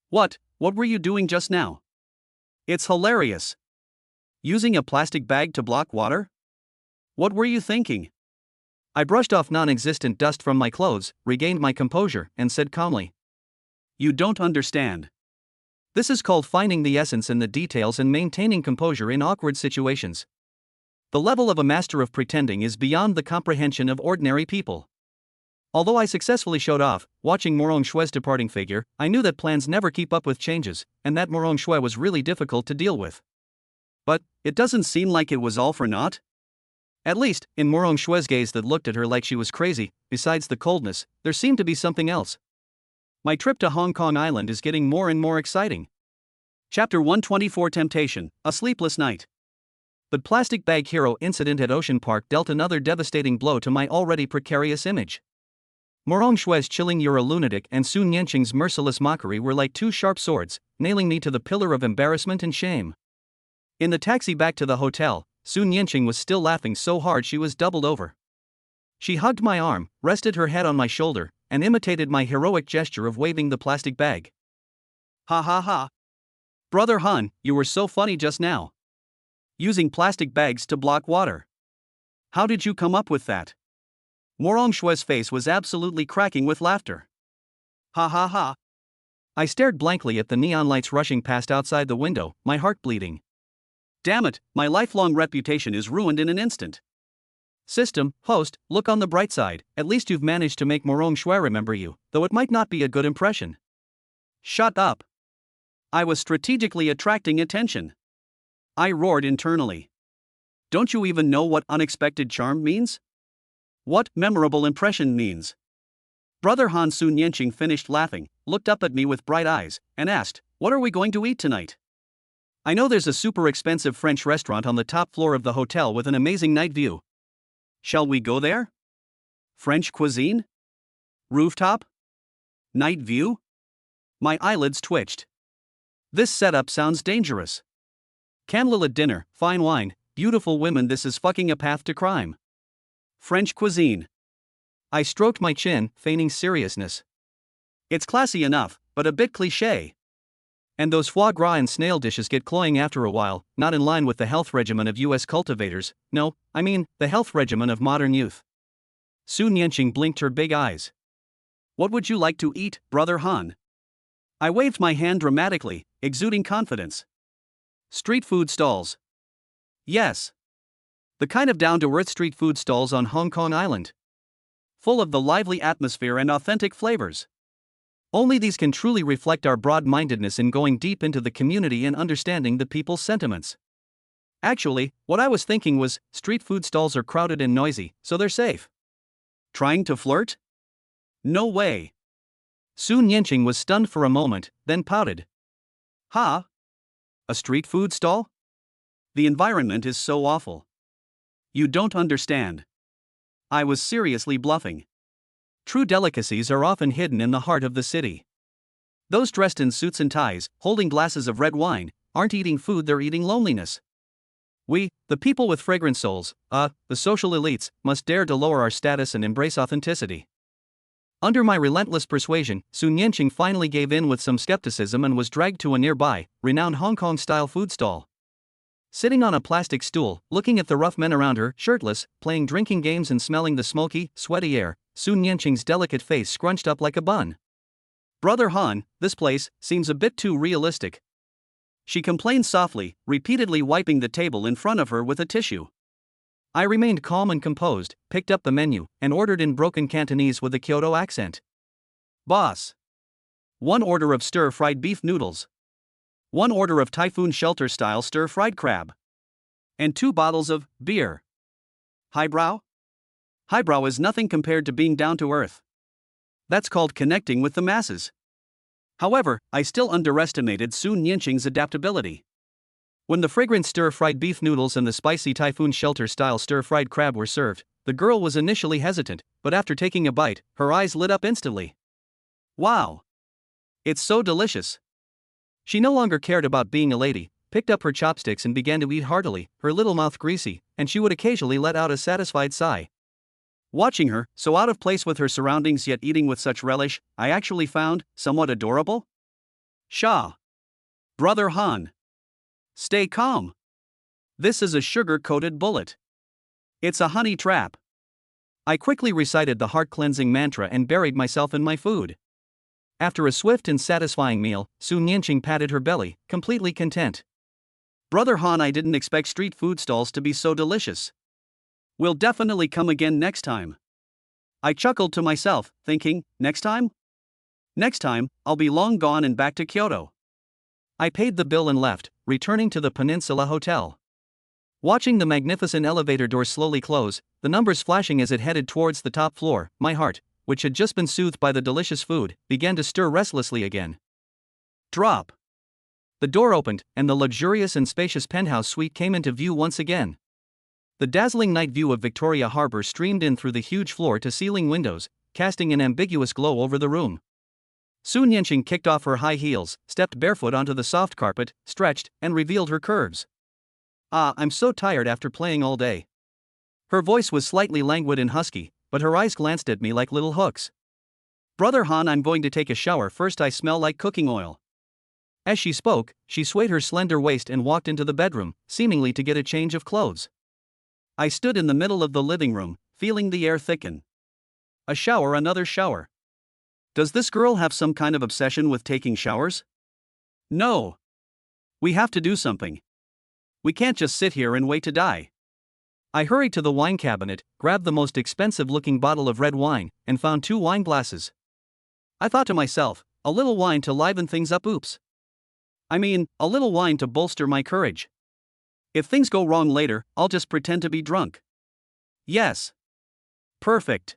What were you doing just now? It's hilarious. Using a plastic bag to block water? What were you thinking?" I brushed off non-existent dust from my clothes, regained my composure, and said calmly, "You don't understand. This is called finding the essence in the details and maintaining composure in awkward situations. The level of a master of pretending is beyond the comprehension of ordinary people." Although I successfully showed off, watching Morong Shue's departing figure, I knew that plans never keep up with changes, and that Morong Shue was really difficult to deal with. But, it doesn't seem like it was all for naught? At least, in Morong Shue's gaze that looked at her like she was crazy, besides the coldness, there seemed to be something else. My trip to Hong Kong Island is getting more and more exciting. Chapter 124 Temptation, A Sleepless Night. The plastic bag hero incident at Ocean Park dealt another devastating blow to my already precarious image. Morong Shui's chilling "you're a lunatic" and Sun Yanqing's merciless mockery were like two sharp swords, nailing me to the pillar of embarrassment and shame. In the taxi back to the hotel, Sun Yanqing was still laughing so hard she was doubled over. She hugged my arm, rested her head on my shoulder, and imitated my heroic gesture of waving the plastic bag. Ha ha ha. Brother Han, you were so funny just now. Using plastic bags to block water. How did you come up with that? Morong Shui's face was absolutely cracking with laughter. Ha ha ha. I stared blankly at the neon lights rushing past outside the window, my heart bleeding. Damn it, my lifelong reputation is ruined in an instant. System, host, look on the bright side, at least you've managed to make Morong Shui remember you, though it might not be a good impression. Shut up. I was strategically attracting attention. I roared internally. Don't you even know what unexpected charm means? What memorable impression means? Brother Han. Sun Yanqing finished laughing, looked up at me with bright eyes, and asked, "What are we going to eat tonight?" I know there's a super expensive French restaurant on the top floor of the hotel with an amazing night view. Shall we go there? French cuisine? Rooftop? Night view? My eyelids twitched. This setup sounds dangerous. Candlelit dinner, fine wine, beautiful women. This is fucking a path to crime. French cuisine. I stroked my chin, feigning seriousness. It's classy enough, but a bit cliché. And those foie gras and snail dishes get cloying after a while, not in line with the health regimen of US cultivators, no, I mean, the health regimen of modern youth. Sun Yanqing blinked her big eyes. What would you like to eat, Brother Han? I waved my hand dramatically, exuding confidence. Street food stalls. Yes. The kind of down-to-earth street food stalls on Hong Kong Island. Full of the lively atmosphere and authentic flavors. Only these can truly reflect our broad-mindedness in going deep into the community and understanding the people's sentiments. Actually, what I was thinking was, street food stalls are crowded and noisy, so they're safe. Trying to flirt? No way. Sun Yanqing was stunned for a moment, then pouted. Ha? A street food stall? The environment is so awful. You don't understand. I was seriously bluffing. True delicacies are often hidden in the heart of the city. Those dressed in suits and ties, holding glasses of red wine, aren't eating food, they're eating loneliness. We, the people with fragrant souls, the social elites, must dare to lower our status and embrace authenticity. Under my relentless persuasion, Sun Yanqing finally gave in with some skepticism and was dragged to a nearby, renowned Hong Kong-style food stall. Sitting on a plastic stool, looking at the rough men around her, shirtless, playing drinking games and smelling the smoky, sweaty air, Sun Yanqing's delicate face scrunched up like a bun. Brother Han, this place seems a bit too realistic. She complained softly, repeatedly wiping the table in front of her with a tissue. I remained calm and composed, picked up the menu, and ordered in broken Cantonese with a Kyoto accent. Boss. 1 order of stir-fried beef noodles. 1 order of Typhoon Shelter-style stir-fried crab. And 2 bottles of beer. Highbrow? Highbrow is nothing compared to being down to earth. That's called connecting with the masses. However, I still underestimated Sun Yanqing's adaptability. When the fragrant stir-fried beef noodles and the spicy Typhoon Shelter-style stir-fried crab were served, the girl was initially hesitant, but after taking a bite, her eyes lit up instantly. Wow! It's so delicious! She no longer cared about being a lady, picked up her chopsticks and began to eat heartily, her little mouth greasy, and she would occasionally let out a satisfied sigh. Watching her, so out of place with her surroundings yet eating with such relish, I actually found somewhat adorable. Shah. Brother Han. Stay calm. This is a sugar-coated bullet. It's a honey trap. I quickly recited the heart-cleansing mantra and buried myself in my food. After a swift and satisfying meal, Sun Yanqing patted her belly, completely content. Brother Han, I didn't expect street food stalls to be so delicious. We'll definitely come again next time. I chuckled to myself, thinking, next time? Next time, I'll be long gone and back to Kyoto. I paid the bill and left, returning to the Peninsula Hotel. Watching the magnificent elevator doors slowly close, the numbers flashing as it headed towards the top floor, my heart, which had just been soothed by the delicious food, began to stir restlessly again. Drop. The door opened, and the luxurious and spacious penthouse suite came into view once again. The dazzling night view of Victoria Harbour streamed in through the huge floor-to-ceiling windows, casting an ambiguous glow over the room. Su Nianqing kicked off her high heels, stepped barefoot onto the soft carpet, stretched, and revealed her curves. "Ah, I'm so tired after playing all day." Her voice was slightly languid and husky, but her eyes glanced at me like little hooks. "Brother Han, I'm going to take a shower first, I smell like cooking oil." As she spoke, she swayed her slender waist and walked into the bedroom, seemingly to get a change of clothes. I stood in the middle of the living room, feeling the air thicken. A shower, another shower. Does this girl have some kind of obsession with taking showers? No. We have to do something. We can't just sit here and wait to die. I hurried to the wine cabinet, grabbed the most expensive-looking bottle of red wine, and found 2 wine glasses. I thought to myself, a little wine to liven things up, oops. I mean, a little wine to bolster my courage. If things go wrong later, I'll just pretend to be drunk. Yes. Perfect.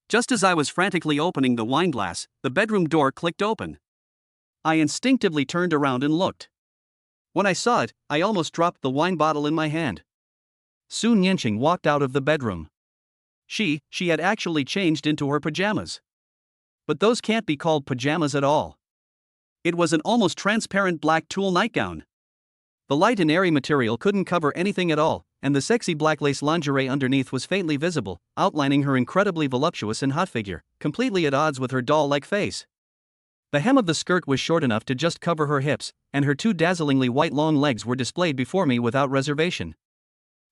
Just as I was frantically opening the wine glass, the bedroom door clicked open. I instinctively turned around and looked. When I saw it, I almost dropped the wine bottle in my hand. Su Nianqing walked out of the bedroom. She had actually changed into her pajamas. But those can't be called pajamas at all. It was an almost transparent black tulle nightgown. The light and airy material couldn't cover anything at all, and the sexy black lace lingerie underneath was faintly visible, outlining her incredibly voluptuous and hot figure, completely at odds with her doll-like face. The hem of the skirt was short enough to just cover her hips, and her 2 dazzlingly white long legs were displayed before me without reservation.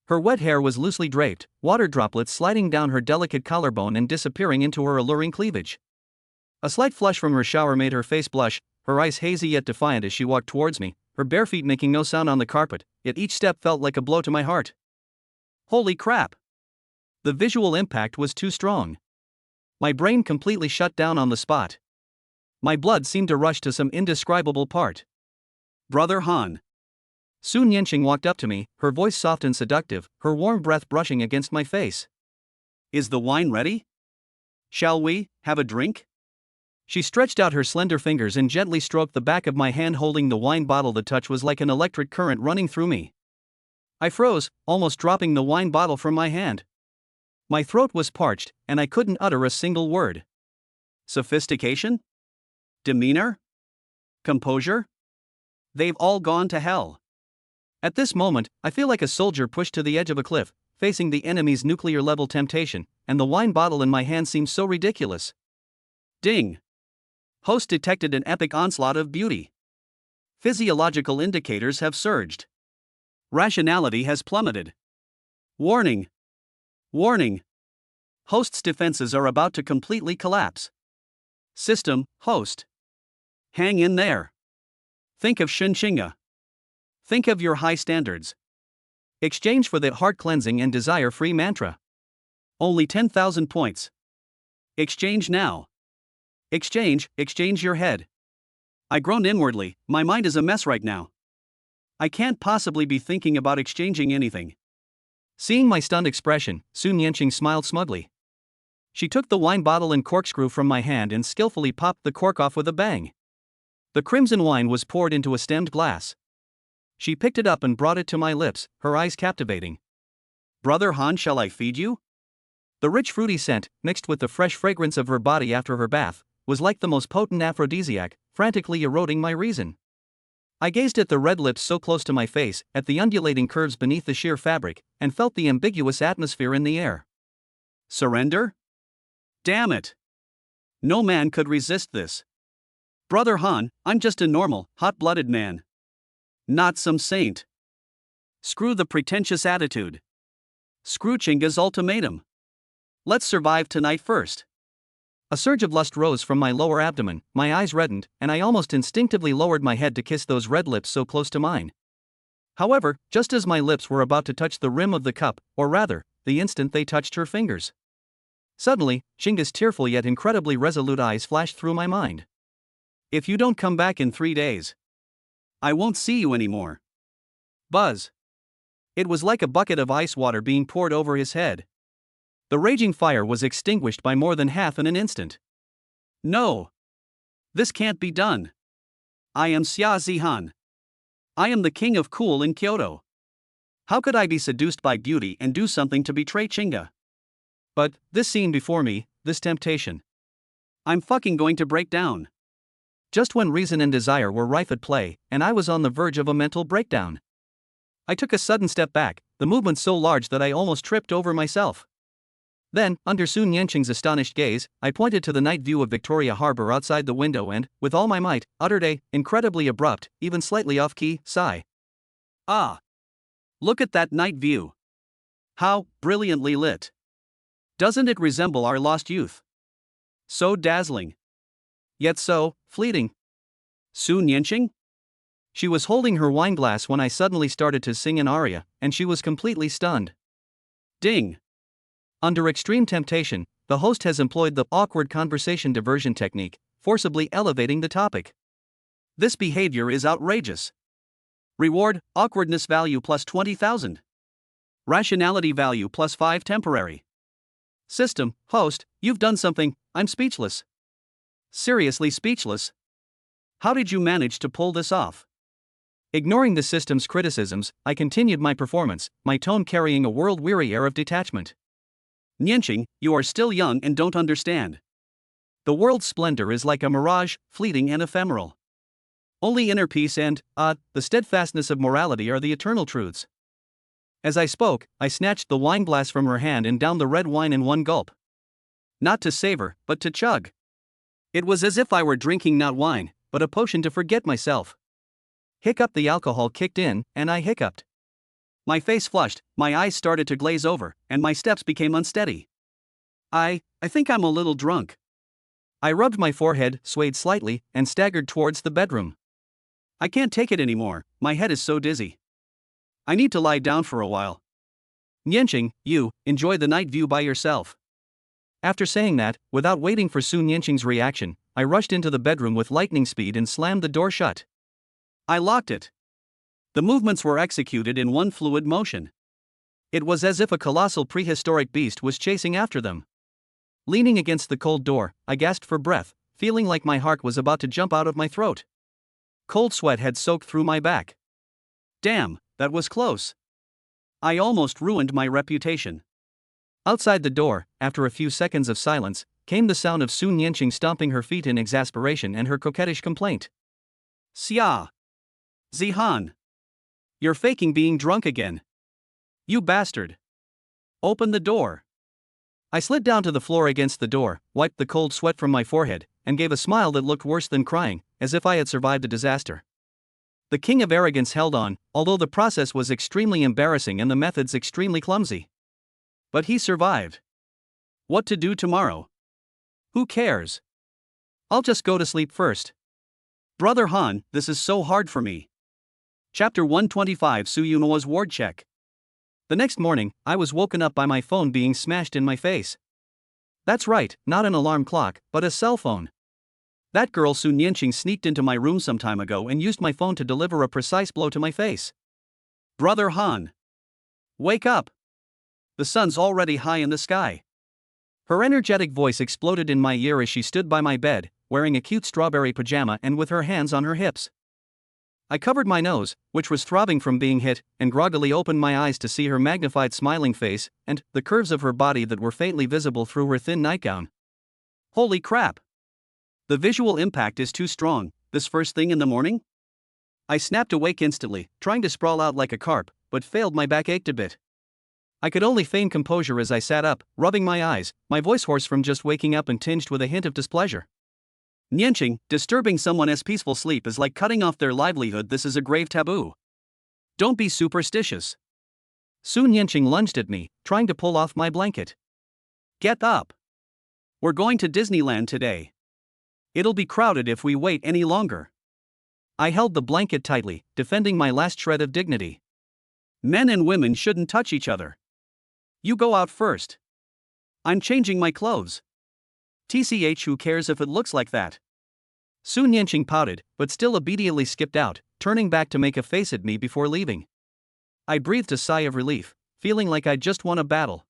Her wet hair was loosely draped, water droplets sliding down her delicate collarbone and disappearing into her alluring cleavage. A slight flush from her shower made her face blush, her eyes hazy yet defiant as she walked towards me, her bare feet making no sound on the carpet, yet each step felt like a blow to my heart. Holy crap! The visual impact was too strong. My brain completely shut down on the spot. My blood seemed to rush to some indescribable part. "Brother Han." Su Nianqing walked up to me, her voice soft and seductive, her warm breath brushing against my face. "Is the wine ready? Shall we have a drink?" She stretched out her slender fingers and gently stroked the back of my hand holding the wine bottle. The touch was like an electric current running through me. I froze, almost dropping the wine bottle from my hand. My throat was parched, and I couldn't utter a single word. Sophistication? Demeanor? Composure? They've all gone to hell. At this moment, I feel like a soldier pushed to the edge of a cliff, facing the enemy's nuclear-level temptation, and the wine bottle in my hand seems so ridiculous. Ding! Host detected an epic onslaught of beauty. Physiological indicators have surged. Rationality has plummeted. Warning! Warning! Host's defenses are about to completely collapse. System, host. Hang in there. Think of Shenxinga. Think of your high standards. Exchange for the heart-cleansing and desire-free mantra. Only 10,000 points. Exchange now. Exchange your head. I groaned inwardly, my mind is a mess right now. I can't possibly be thinking about exchanging anything. Seeing my stunned expression, Su Nianqing smiled smugly. She took the wine bottle and corkscrew from my hand and skillfully popped the cork off with a bang. The crimson wine was poured into a stemmed glass. She picked it up and brought it to my lips, her eyes captivating. "Brother Han, shall I feed you?" The rich fruity scent, mixed with the fresh fragrance of her body after her bath, was like the most potent aphrodisiac, frantically eroding my reason. I gazed at the red lips so close to my face, at the undulating curves beneath the sheer fabric, and felt the ambiguous atmosphere in the air. Surrender? Damn it! No man could resist this. Brother Han, I'm just a normal, hot-blooded man. Not some saint. Screw the pretentious attitude. Screw Chinga's ultimatum. Let's survive tonight first. A surge of lust rose from my lower abdomen, my eyes reddened, and I almost instinctively lowered my head to kiss those red lips so close to mine. However, just as my lips were about to touch the rim of the cup, or rather, the instant they touched her fingers, suddenly, Chinga's tearful yet incredibly resolute eyes flashed through my mind. "If you don't come back in 3 days, I won't see you anymore." Buzz. It was like a bucket of ice water being poured over his head. The raging fire was extinguished by more than half in an instant. No! This can't be done. I am Xia Zihan. I am the king of cool in Kyoto. How could I be seduced by beauty and do something to betray Chinga? But, this scene before me, this temptation. I'm fucking going to break down. Just when reason and desire were rife at play, and I was on the verge of a mental breakdown. I took a sudden step back, the movement so large that I almost tripped over myself. Then, under Sun Yanqing's astonished gaze, I pointed to the night view of Victoria Harbor outside the window and, with all my might, uttered a incredibly abrupt, even slightly off-key, sigh. Ah! Look at that night view. How brilliantly lit. Doesn't it resemble our lost youth? So dazzling. Yet so fleeting. Sun Yanqing? She was holding her wineglass when I suddenly started to sing an aria, and she was completely stunned. Ding! Under extreme temptation, the host has employed the awkward conversation diversion technique, forcibly elevating the topic. This behavior is outrageous. Reward, awkwardness value plus 20,000. Rationality value plus 5 temporary. System, host, you've done something, I'm speechless. Seriously speechless. How did you manage to pull this off? Ignoring the system's criticisms, I continued my performance, my tone carrying a world-weary air of detachment. Yanqing, you are still young and don't understand. The world's splendor is like a mirage, fleeting and ephemeral. Only inner peace and, the steadfastness of morality are the eternal truths. As I spoke, I snatched the wineglass from her hand and downed the red wine in one gulp. Not to savor, but to chug. It was as if I were drinking not wine, but a potion to forget myself. Hiccup, the alcohol kicked in, and I hiccuped. My face flushed, my eyes started to glaze over, and my steps became unsteady. I think I'm a little drunk. I rubbed my forehead, swayed slightly, and staggered towards the bedroom. I can't take it anymore, my head is so dizzy. I need to lie down for a while. Yanqing, you, enjoy the night view by yourself. After saying that, without waiting for Sun Yanqing's reaction, I rushed into the bedroom with lightning speed and slammed the door shut. I locked it. The movements were executed in one fluid motion. It was as if a colossal prehistoric beast was chasing after them. Leaning against the cold door, I gasped for breath, feeling like my heart was about to jump out of my throat. Cold sweat had soaked through my back. Damn, that was close. I almost ruined my reputation. Outside the door, after a few seconds of silence, came the sound of Sun Yanqing stomping her feet in exasperation and her coquettish complaint. Xia! Zihan! You're faking being drunk again. You bastard! Open the door. I slid down to the floor against the door, wiped the cold sweat from my forehead, and gave a smile that looked worse than crying, as if I had survived a disaster. The king of arrogance held on, although the process was extremely embarrassing and the methods extremely clumsy. But he survived. What to do tomorrow? Who cares? I'll just go to sleep first. Brother Han, this is so hard for me. Chapter 125, Suyuno's ward check. The next morning, I was woken up by my phone being smashed in my face. That's right, not an alarm clock, but a cell phone. That girl Sun Yanqing sneaked into my room some time ago and used my phone to deliver a precise blow to my face. Brother Han. Wake up. The sun's already high in the sky. Her energetic voice exploded in my ear as she stood by my bed, wearing a cute strawberry pajama and with her hands on her hips. I covered my nose, which was throbbing from being hit, and groggily opened my eyes to see her magnified smiling face, and the curves of her body that were faintly visible through her thin nightgown. Holy crap! The visual impact is too strong, this first thing in the morning? I snapped awake instantly, trying to sprawl out like a carp, but failed. My back ached a bit. I could only feign composure as I sat up, rubbing my eyes, my voice hoarse from just waking up and tinged with a hint of displeasure. Yanqing, disturbing someone's peaceful sleep is like cutting off their livelihood. This is a grave taboo. Don't be superstitious. Sun Yanqing lunged at me, trying to pull off my blanket. Get up. We're going to Disneyland today. It'll be crowded if we wait any longer. I held the blanket tightly, defending my last shred of dignity. Men and women shouldn't touch each other. You go out first. I'm changing my clothes. TCH, who cares if it looks like that? Sun Yanqing pouted, but still obediently skipped out, turning back to make a face at me before leaving. I breathed a sigh of relief, feeling like I'd just won a battle.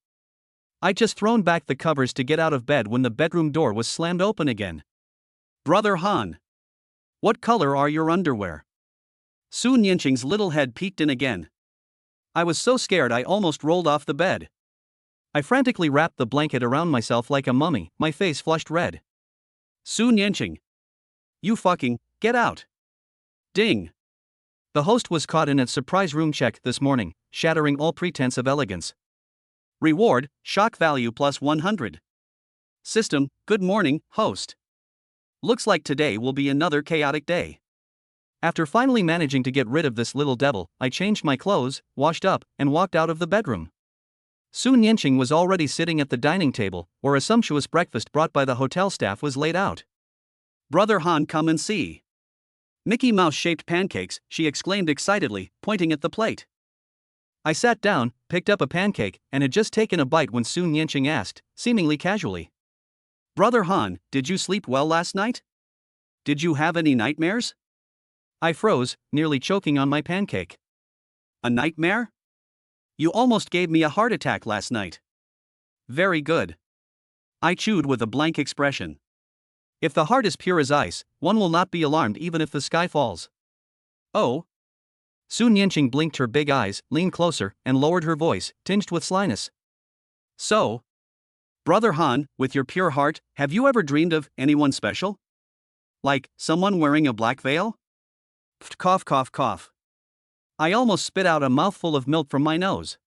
I'd just thrown back the covers to get out of bed when the bedroom door was slammed open again. Brother Han. What color are your underwear? Sun Yanqing's little head peeked in again. I was so scared I almost rolled off the bed. I frantically wrapped the blanket around myself like a mummy, my face flushed red. Su Nianqing. You fucking, get out. Ding. The host was caught in a surprise room check this morning, shattering all pretense of elegance. Reward, shock value plus 100. System, good morning, host. Looks like today will be another chaotic day. After finally managing to get rid of this little devil, I changed my clothes, washed up, and walked out of the bedroom. Su Nianqing was already sitting at the dining table, where a sumptuous breakfast brought by the hotel staff was laid out. Brother Han, come and see. Mickey Mouse-shaped pancakes, she exclaimed excitedly, pointing at the plate. I sat down, picked up a pancake, and had just taken a bite when Su Nianqing asked, seemingly casually. Brother Han, did you sleep well last night? Did you have any nightmares? I froze, nearly choking on my pancake. A nightmare? You almost gave me a heart attack last night. Very good. I chewed with a blank expression. If the heart is pure as ice, one will not be alarmed even if the sky falls. Oh? Su Nianqing blinked her big eyes, leaned closer, and lowered her voice, tinged with slyness. So? Brother Han, with your pure heart, have you ever dreamed of anyone special? Like, someone wearing a black veil? Pft, cough, cough, cough. I almost spit out a mouthful of milk from my nose.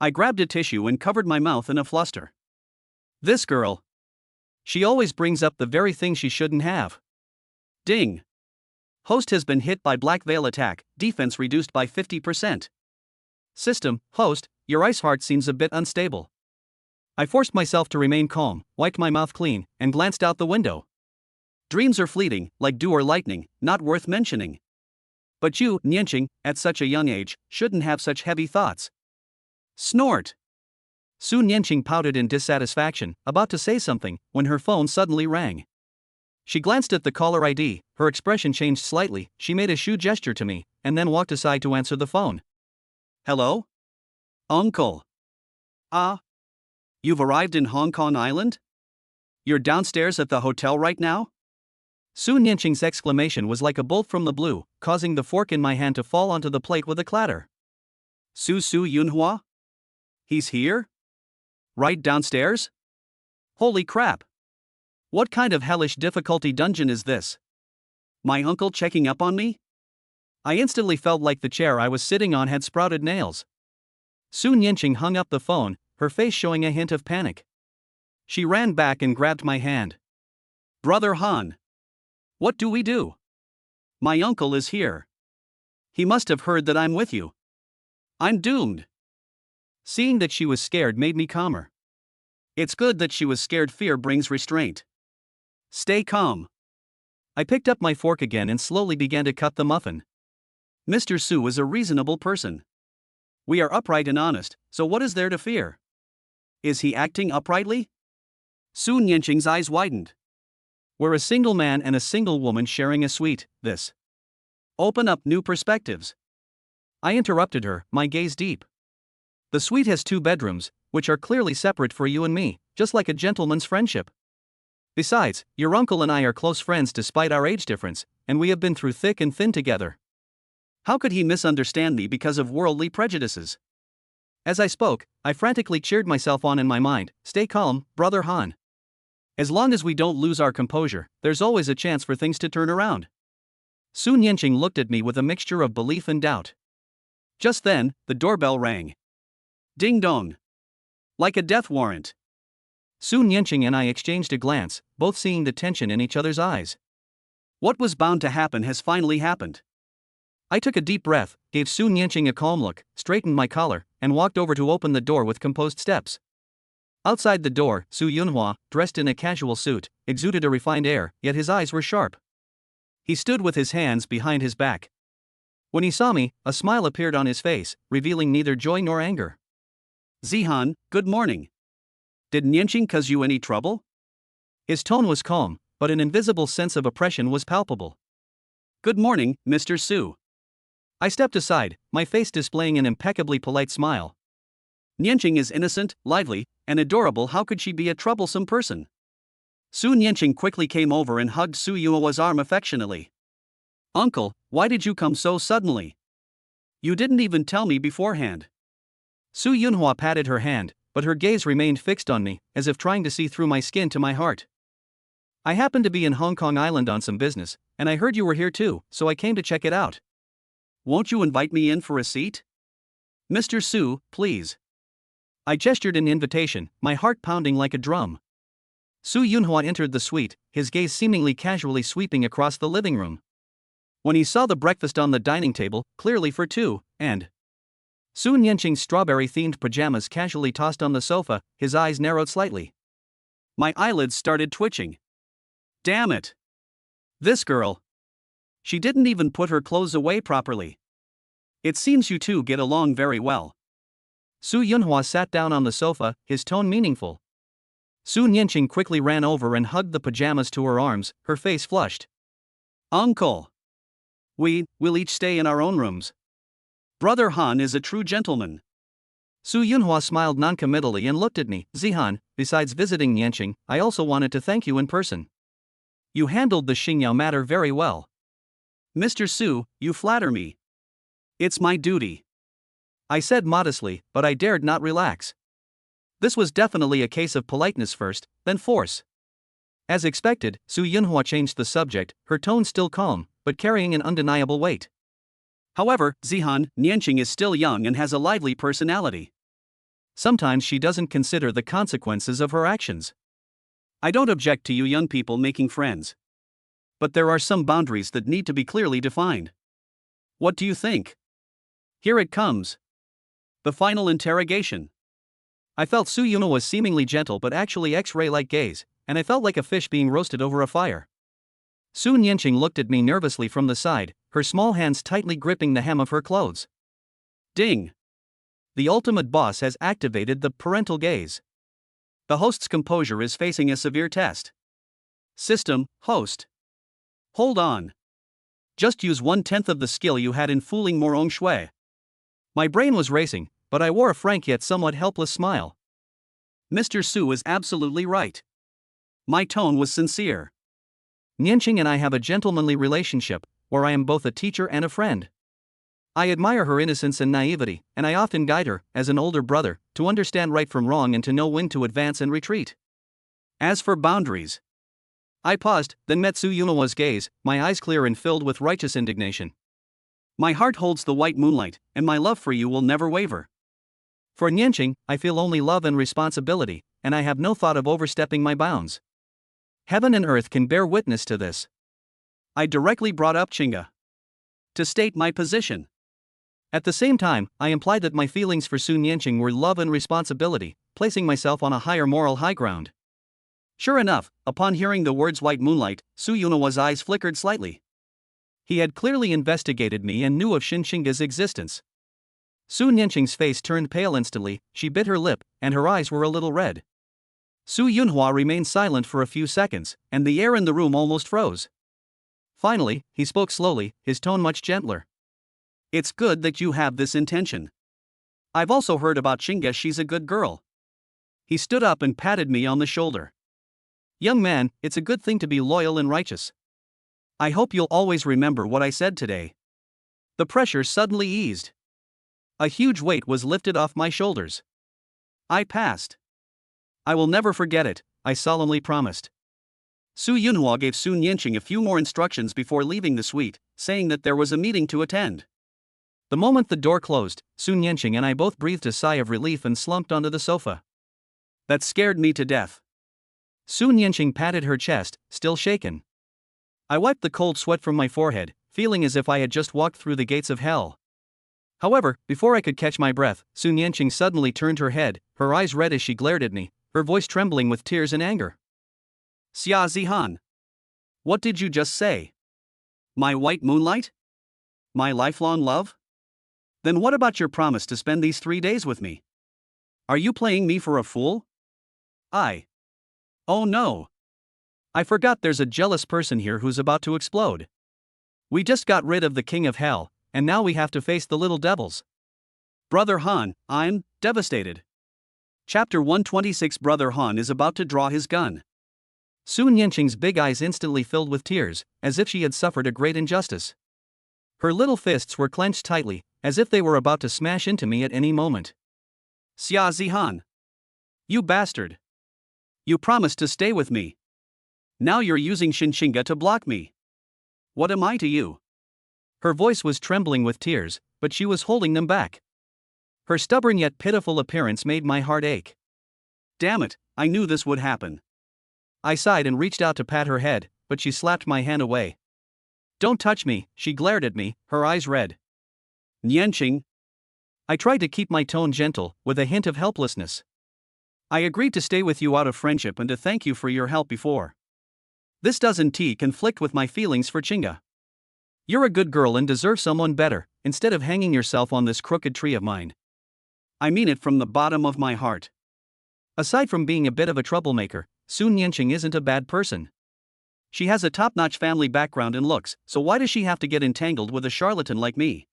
I grabbed a tissue and covered my mouth in a fluster. This girl. She always brings up the very thing she shouldn't have. Ding. Host has been hit by black veil attack, defense reduced by 50%. System, host, your ice heart seems a bit unstable. I forced myself to remain calm, wiped my mouth clean, and glanced out the window. Dreams are fleeting, like dew or lightning, not worth mentioning. But you, Nianqing, at such a young age, shouldn't have such heavy thoughts. Snort. Su Nianqing pouted in dissatisfaction, about to say something, when her phone suddenly rang. She glanced at the caller ID, her expression changed slightly, she made a shoe gesture to me, and then walked aside to answer the phone. Hello? Uncle. Ah? You've arrived in Hong Kong Island? You're downstairs at the hotel right now? Su Nianqing's exclamation was like a bolt from the blue, causing the fork in my hand to fall onto the plate with a clatter. Su Yunhua? He's here? Right downstairs? Holy crap! What kind of hellish difficulty dungeon is this? My uncle checking up on me? I instantly felt like the chair I was sitting on had sprouted nails. Su Nianqing hung up the phone, her face showing a hint of panic. She ran back and grabbed my hand. Brother Han. What do we do? My uncle is here. He must have heard that I'm with you. I'm doomed. Seeing that she was scared made me calmer. It's good that she was scared. Fear brings restraint. Stay calm. I picked up my fork again and slowly began to cut the muffin. Mr. Su is a reasonable person. We are upright and honest, so what is there to fear? Is he acting uprightly? Su Nianqing's eyes widened. We're a single man and a single woman sharing a suite, this. Open up new perspectives. I interrupted her, my gaze deep. The suite has 2 bedrooms, which are clearly separate for you and me, just like a gentleman's friendship. Besides, your uncle and I are close friends despite our age difference, and we have been through thick and thin together. How could he misunderstand me because of worldly prejudices? As I spoke, I frantically cheered myself on in my mind, stay calm, Brother Han. As long as we don't lose our composure, there's always a chance for things to turn around. Su Nianqing looked at me with a mixture of belief and doubt. Just then, the doorbell rang. Ding dong. Like a death warrant. Su Nianqing and I exchanged a glance, both seeing the tension in each other's eyes. What was bound to happen has finally happened. I took a deep breath, gave Su Nianqing a calm look, straightened my collar, and walked over to open the door with composed steps. Outside the door, Su Yunhua, dressed in a casual suit, exuded a refined air, yet his eyes were sharp. He stood with his hands behind his back. When he saw me, a smile appeared on his face, revealing neither joy nor anger. Zihan, good morning. Did Nianqing cause you any trouble? His tone was calm, but an invisible sense of oppression was palpable. Good morning, Mr. Su. I stepped aside, my face displaying an impeccably polite smile. Nianqing is innocent, lively, and adorable. How could she be a troublesome person? Su Nianqing quickly came over and hugged Su Yua's arm affectionately. Uncle, why did you come so suddenly? You didn't even tell me beforehand. Su Yunhua patted her hand, but her gaze remained fixed on me, as if trying to see through my skin to my heart. I happened to be in Hong Kong Island on some business, and I heard you were here too, so I came to check it out. Won't you invite me in for a seat? Mr. Su, please. I gestured in invitation, my heart pounding like a drum. Su Yunhua entered the suite, his gaze seemingly casually sweeping across the living room. When he saw the breakfast on the dining table, clearly for two, and Su Nianqing's strawberry-themed pajamas casually tossed on the sofa, his eyes narrowed slightly. My eyelids started twitching. Damn it! This girl. She didn't even put her clothes away properly. It seems you two get along very well. Su Yunhua sat down on the sofa, his tone meaningful. Su Nianqing quickly ran over and hugged the pajamas to her arms, her face flushed. Uncle! We'll each stay in our own rooms. Brother Han is a true gentleman. Su Yunhua smiled noncommittally and looked at me. Zihan, besides visiting Nianqing, I also wanted to thank you in person. You handled the Xingyao matter very well. Mr. Su, you flatter me. It's my duty. I said modestly, but I dared not relax. This was definitely a case of politeness first, then force. As expected, Su Yunhua changed the subject, her tone still calm, but carrying an undeniable weight. However, Zihan, Nianqing is still young and has a lively personality. Sometimes she doesn't consider the consequences of her actions. I don't object to you young people making friends. But there are some boundaries that need to be clearly defined. What do you think? Here it comes. The final interrogation. I felt Su Yunhua's seemingly gentle but actually X-ray-like gaze, and I felt like a fish being roasted over a fire. Su Nianqing looked at me nervously from the side, her small hands tightly gripping the hem of her clothes. Ding! The ultimate boss has activated the parental gaze. The host's composure is facing a severe test. System, host. Hold on. Just use 1/10 of the skill you had in fooling Morong Shui. My brain was racing, but I wore a frank yet somewhat helpless smile. Mr. Su is absolutely right. My tone was sincere. Nianqing and I have a gentlemanly relationship, where I am both a teacher and a friend. I admire her innocence and naivety, and I often guide her, as an older brother, to understand right from wrong and to know when to advance and retreat. As for boundaries. I paused, then met Su Yunhua's gaze, my eyes clear and filled with righteous indignation. My heart holds the white moonlight, and my love for you will never waver. For Nianqing, I feel only love and responsibility, and I have no thought of overstepping my bounds. Heaven and earth can bear witness to this. I directly brought up Chinga to state my position. At the same time, I implied that my feelings for Su Nianqing were love and responsibility, placing myself on a higher moral high ground. Sure enough, upon hearing the words white moonlight, Su Yunhua's eyes flickered slightly. He had clearly investigated me and knew of Xinga's existence. Su Nianqing's face turned pale instantly, she bit her lip, and her eyes were a little red. Su Yunhua remained silent for a few seconds, and the air in the room almost froze. Finally, he spoke slowly, his tone much gentler. It's good that you have this intention. I've also heard about Xinga, she's a good girl. He stood up and patted me on the shoulder. Young man, it's a good thing to be loyal and righteous. I hope you'll always remember what I said today. The pressure suddenly eased. A huge weight was lifted off my shoulders. I passed. I will never forget it, I solemnly promised. Su Yunhua gave Su Nianqing a few more instructions before leaving the suite, saying that there was a meeting to attend. The moment the door closed, Su Nianqing and I both breathed a sigh of relief and slumped onto the sofa. That scared me to death. Su Nianqing patted her chest, still shaken. I wiped the cold sweat from my forehead, feeling as if I had just walked through the gates of hell. However, before I could catch my breath, Su Nianqing suddenly turned her head, her eyes red as she glared at me, her voice trembling with tears and anger. Xia Zihan. What did you just say? My white moonlight? My lifelong love? Then what about your promise to spend these 3 days with me? Are you playing me for a fool? Oh no. I forgot there's a jealous person here who's about to explode. We just got rid of the king of hell, and now we have to face the little devils. Brother Han, I'm devastated. Chapter 126. Brother Han is about to draw his gun. Su Nianqing's big eyes instantly filled with tears, as if she had suffered a great injustice. Her little fists were clenched tightly, as if they were about to smash into me at any moment. Xia Zihan. You bastard. You promised to stay with me. Now you're using Shinshinga to block me. What am I to you? Her voice was trembling with tears, but she was holding them back. Her stubborn yet pitiful appearance made my heart ache. Damn it, I knew this would happen. I sighed and reached out to pat her head, but she slapped my hand away. Don't touch me, she glared at me, her eyes red. Nianqing. I tried to keep my tone gentle, with a hint of helplessness. I agreed to stay with you out of friendship and to thank you for your help before. This doesn't conflict with my feelings for Chinga. You're a good girl and deserve someone better, instead of hanging yourself on this crooked tree of mine. I mean it from the bottom of my heart. Aside from being a bit of a troublemaker, Su Nianqing isn't a bad person. She has a top-notch family background and looks, so why does she have to get entangled with a charlatan like me?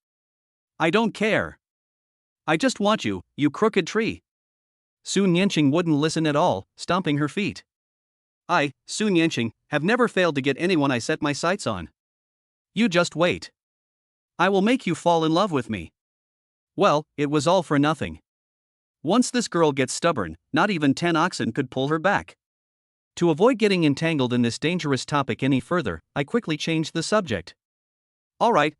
I don't care. I just want you, you crooked tree. Su Nianqing wouldn't listen at all, stomping her feet. I, Su Nianqing, have never failed to get anyone I set my sights on. You just wait. I will make you fall in love with me. Well, it was all for nothing. Once this girl gets stubborn, not even 10 oxen could pull her back. To avoid getting entangled in this dangerous topic any further, I quickly changed the subject. Alright,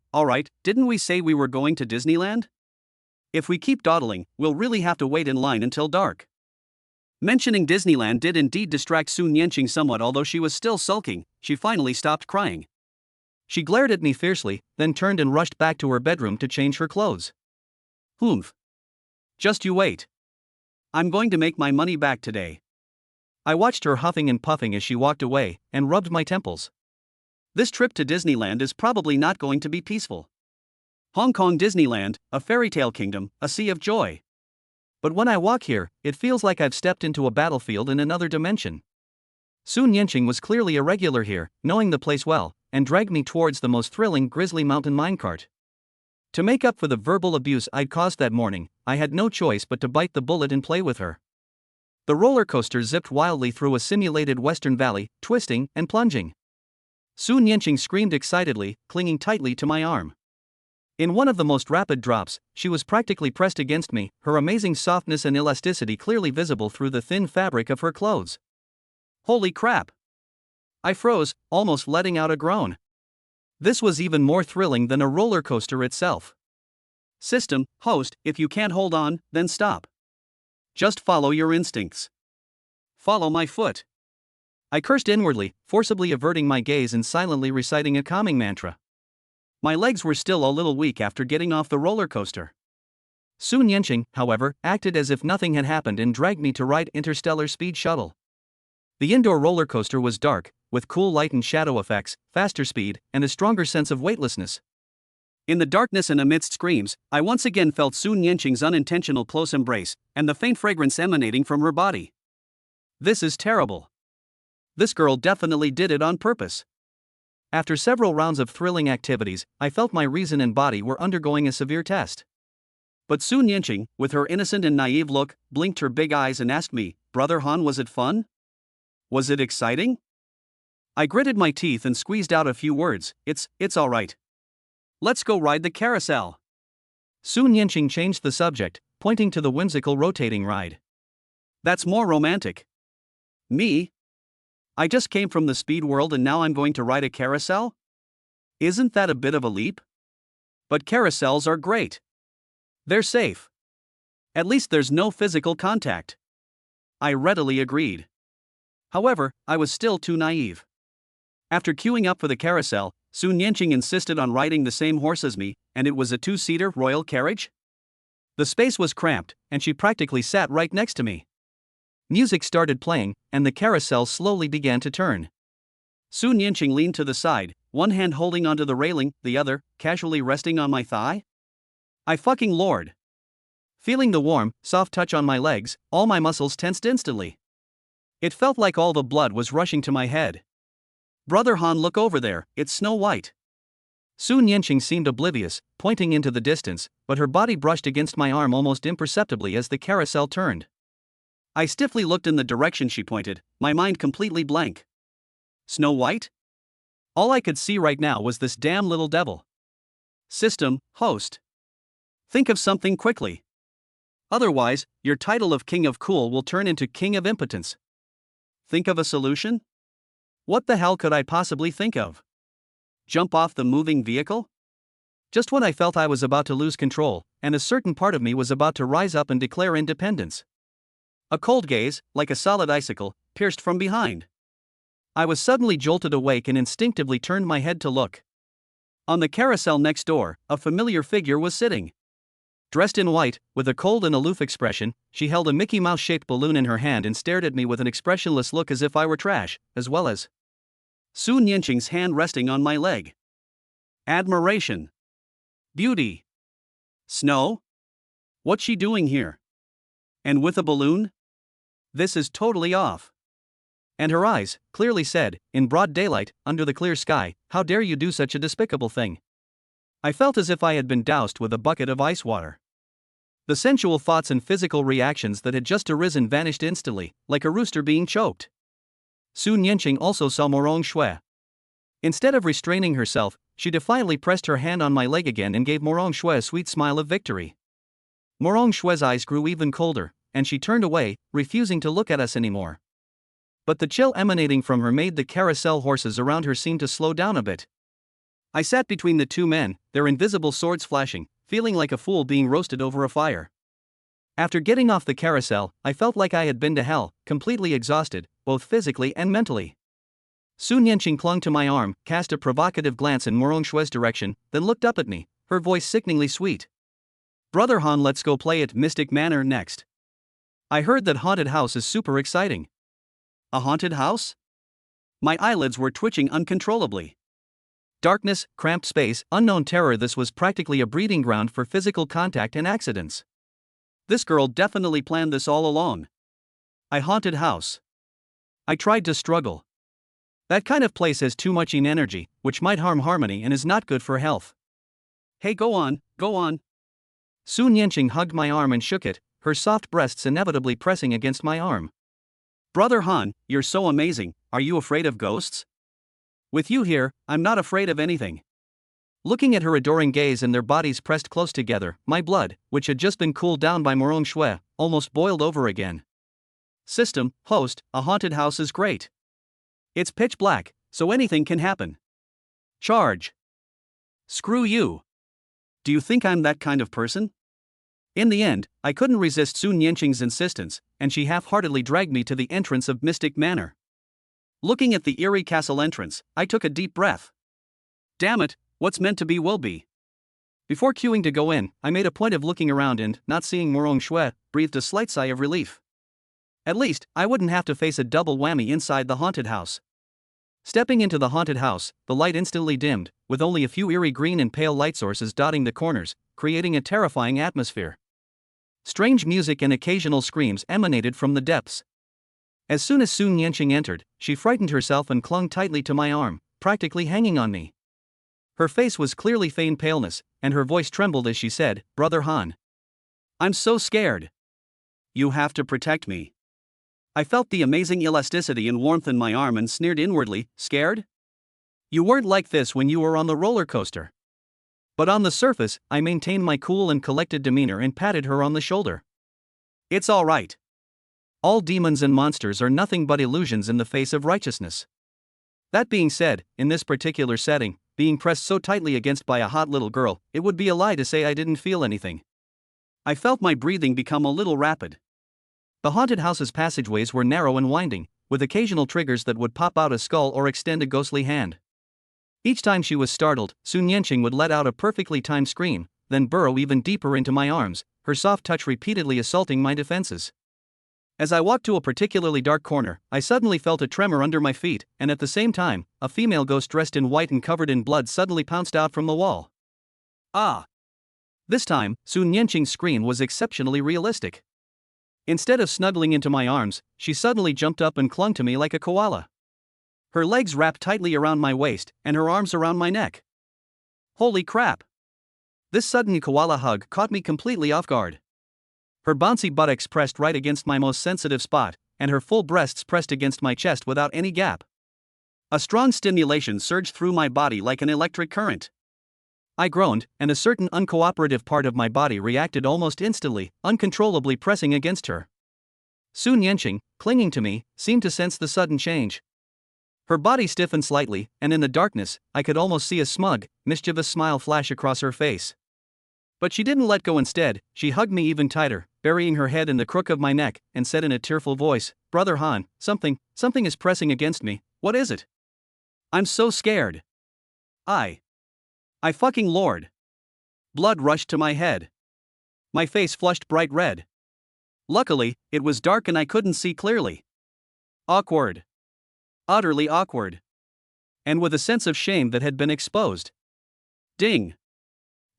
didn't we say we were going to Disneyland? If we keep dawdling, we'll really have to wait in line until dark. Mentioning Disneyland did indeed distract Su Nianqing somewhat, although she was still sulking. She finally stopped crying. She glared at me fiercely, then turned and rushed back to her bedroom to change her clothes. Humph. Just you wait. I'm going to make my money back today. I watched her huffing and puffing as she walked away, and rubbed my temples. This trip to Disneyland is probably not going to be peaceful. Hong Kong Disneyland, a fairy tale kingdom, a sea of joy. But when I walk here, it feels like I've stepped into a battlefield in another dimension. Su Nianqing was clearly irregular here, knowing the place well, and dragged me towards the most thrilling Grizzly Mountain minecart. To make up for the verbal abuse I'd caused that morning, I had no choice but to bite the bullet and play with her. The roller coaster zipped wildly through a simulated western valley, twisting and plunging. Su Nianqing screamed excitedly, clinging tightly to my arm. In one of the most rapid drops, she was practically pressed against me, her amazing softness and elasticity clearly visible through the thin fabric of her clothes. Holy crap! I froze, almost letting out a groan. This was even more thrilling than a roller coaster itself. System, host, if you can't hold on, then stop. Just follow your instincts. Follow my foot. I cursed inwardly, forcibly averting my gaze and silently reciting a calming mantra. My legs were still a little weak after getting off the roller coaster. Su Nianqing, however, acted as if nothing had happened and dragged me to ride Interstellar Speed Shuttle. The indoor roller coaster was dark, with cool light and shadow effects, faster speed, and a stronger sense of weightlessness. In the darkness and amidst screams, I once again felt Su Nianqing's unintentional close embrace, and the faint fragrance emanating from her body. This is terrible. This girl definitely did it on purpose. After several rounds of thrilling activities, I felt my reason and body were undergoing a severe test. But Su Nianqing, with her innocent and naive look, blinked her big eyes and asked me, "Brother Han, was it fun? Was it exciting?" I gritted my teeth and squeezed out a few words. It's alright. Let's go ride the carousel. Su Nianqing changed the subject, pointing to the whimsical rotating ride. That's more romantic. Me? I just came from the speed world and now I'm going to ride a carousel? Isn't that a bit of a leap? But carousels are great. They're safe. At least there's no physical contact. I readily agreed. However, I was still too naive. After queuing up for the carousel, Su Nianqing insisted on riding the same horse as me, and it was a two-seater royal carriage? The space was cramped, and she practically sat right next to me. Music started playing, and the carousel slowly began to turn. Su Nianqing leaned to the side, one hand holding onto the railing, the other, casually resting on my thigh. I fucking lord. Feeling the warm, soft touch on my legs, all my muscles tensed instantly. It felt like all the blood was rushing to my head. Brother Han, look over there, it's Snow White. Su Nianqing seemed oblivious, pointing into the distance, but her body brushed against my arm almost imperceptibly as the carousel turned. I stiffly looked in the direction she pointed, my mind completely blank. Snow White? All I could see right now was this damn little devil. System, host. Think of something quickly. Otherwise, your title of King of Cool will turn into King of Impotence. Think of a solution? What the hell could I possibly think of? Jump off the moving vehicle? Just when I felt I was about to lose control, and a certain part of me was about to rise up and declare independence. A cold gaze, like a solid icicle, pierced from behind. I was suddenly jolted awake and instinctively turned my head to look. On the carousel next door, a familiar figure was sitting. Dressed in white, with a cold and aloof expression, she held a Mickey Mouse-shaped balloon in her hand and stared at me with an expressionless look as if I were trash, as well as Su Nianqing's hand resting on my leg. Admiration. Beauty. Snow? What's she doing here? And with a balloon? This is totally off. And her eyes clearly said, in broad daylight, under the clear sky, how dare you do such a despicable thing? I felt as if I had been doused with a bucket of ice water. The sensual thoughts and physical reactions that had just arisen vanished instantly, like a rooster being choked. Su Nianqing also saw Morong Shui. Instead of restraining herself, she defiantly pressed her hand on my leg again and gave Morong Shui a sweet smile of victory. Morong Shui's eyes grew even colder, and she turned away, refusing to look at us anymore. But the chill emanating from her made the carousel horses around her seem to slow down a bit. I sat between the two men, their invisible swords flashing, feeling like a fool being roasted over a fire. After getting off the carousel, I felt like I had been to hell, completely exhausted, both physically and mentally. Su Nianqing clung to my arm, cast a provocative glance in Morong Shui's direction, then looked up at me, her voice sickeningly sweet. Brother Han, let's go play at Mystic Manor next. I heard that haunted house is super exciting. A haunted house? My eyelids were twitching uncontrollably. Darkness, cramped space, unknown terror. This was practically a breeding ground for physical contact and accidents. This girl definitely planned this all along. A haunted house. I tried to struggle. That kind of place has too much energy, which might harm harmony and is not good for health. Hey, go on, go on. Su Nianqing hugged my arm and shook it, her soft breasts inevitably pressing against my arm. Brother Han, you're so amazing. Are you afraid of ghosts? With you here, I'm not afraid of anything. Looking at her adoring gaze and their bodies pressed close together, my blood, which had just been cooled down by Morong Shui, almost boiled over again. System, host, a haunted house is great. It's pitch black, so anything can happen. Charge. Screw you. Do you think I'm that kind of person? In the end, I couldn't resist Su Nianqing's insistence, and she half-heartedly dragged me to the entrance of Mystic Manor. Looking at the eerie castle entrance, I took a deep breath. Damn it, what's meant to be will be. Before queuing to go in, I made a point of looking around and, not seeing Morong Shui, breathed a slight sigh of relief. At least, I wouldn't have to face a double whammy inside the haunted house. Stepping into the haunted house, the light instantly dimmed, with only a few eerie green and pale light sources dotting the corners, creating a terrifying atmosphere. Strange music and occasional screams emanated from the depths. As soon as Su Nianqing entered, she frightened herself and clung tightly to my arm, practically hanging on me. Her face was clearly feigned paleness, and her voice trembled as she said, Brother Han. I'm so scared. You have to protect me. I felt the amazing elasticity and warmth in my arm and sneered inwardly, scared? You weren't like this when you were on the roller coaster. But on the surface, I maintained my cool and collected demeanor and patted her on the shoulder. It's all right. All demons and monsters are nothing but illusions in the face of righteousness. That being said, in this particular setting, being pressed so tightly against by a hot little girl, it would be a lie to say I didn't feel anything. I felt my breathing become a little rapid. The haunted house's passageways were narrow and winding, with occasional triggers that would pop out a skull or extend a ghostly hand. Each time she was startled, Su Nianqing would let out a perfectly timed scream, then burrow even deeper into my arms, her soft touch repeatedly assaulting my defenses. As I walked to a particularly dark corner, I suddenly felt a tremor under my feet, and at the same time, a female ghost dressed in white and covered in blood suddenly pounced out from the wall. Ah! This time, Su Nianqing's scream was exceptionally realistic. Instead of snuggling into my arms, she suddenly jumped up and clung to me like a koala. Her legs wrapped tightly around my waist, and her arms around my neck. Holy crap! This sudden koala hug caught me completely off guard. Her bouncy buttocks pressed right against my most sensitive spot, and her full breasts pressed against my chest without any gap. A strong stimulation surged through my body like an electric current. I groaned, and a certain uncooperative part of my body reacted almost instantly, uncontrollably pressing against her. Sun Yanqing, clinging to me, seemed to sense the sudden change. Her body stiffened slightly, and in the darkness, I could almost see a smug, mischievous smile flash across her face. But she didn't let go. Instead, she hugged me even tighter, burying her head in the crook of my neck, and said in a tearful voice, "Brother Han, something is pressing against me. What is it? I'm so scared. I fucking Lord." Blood rushed to my head. My face flushed bright red. Luckily, it was dark and I couldn't see clearly. Awkward. Utterly awkward. And with a sense of shame that had been exposed. Ding.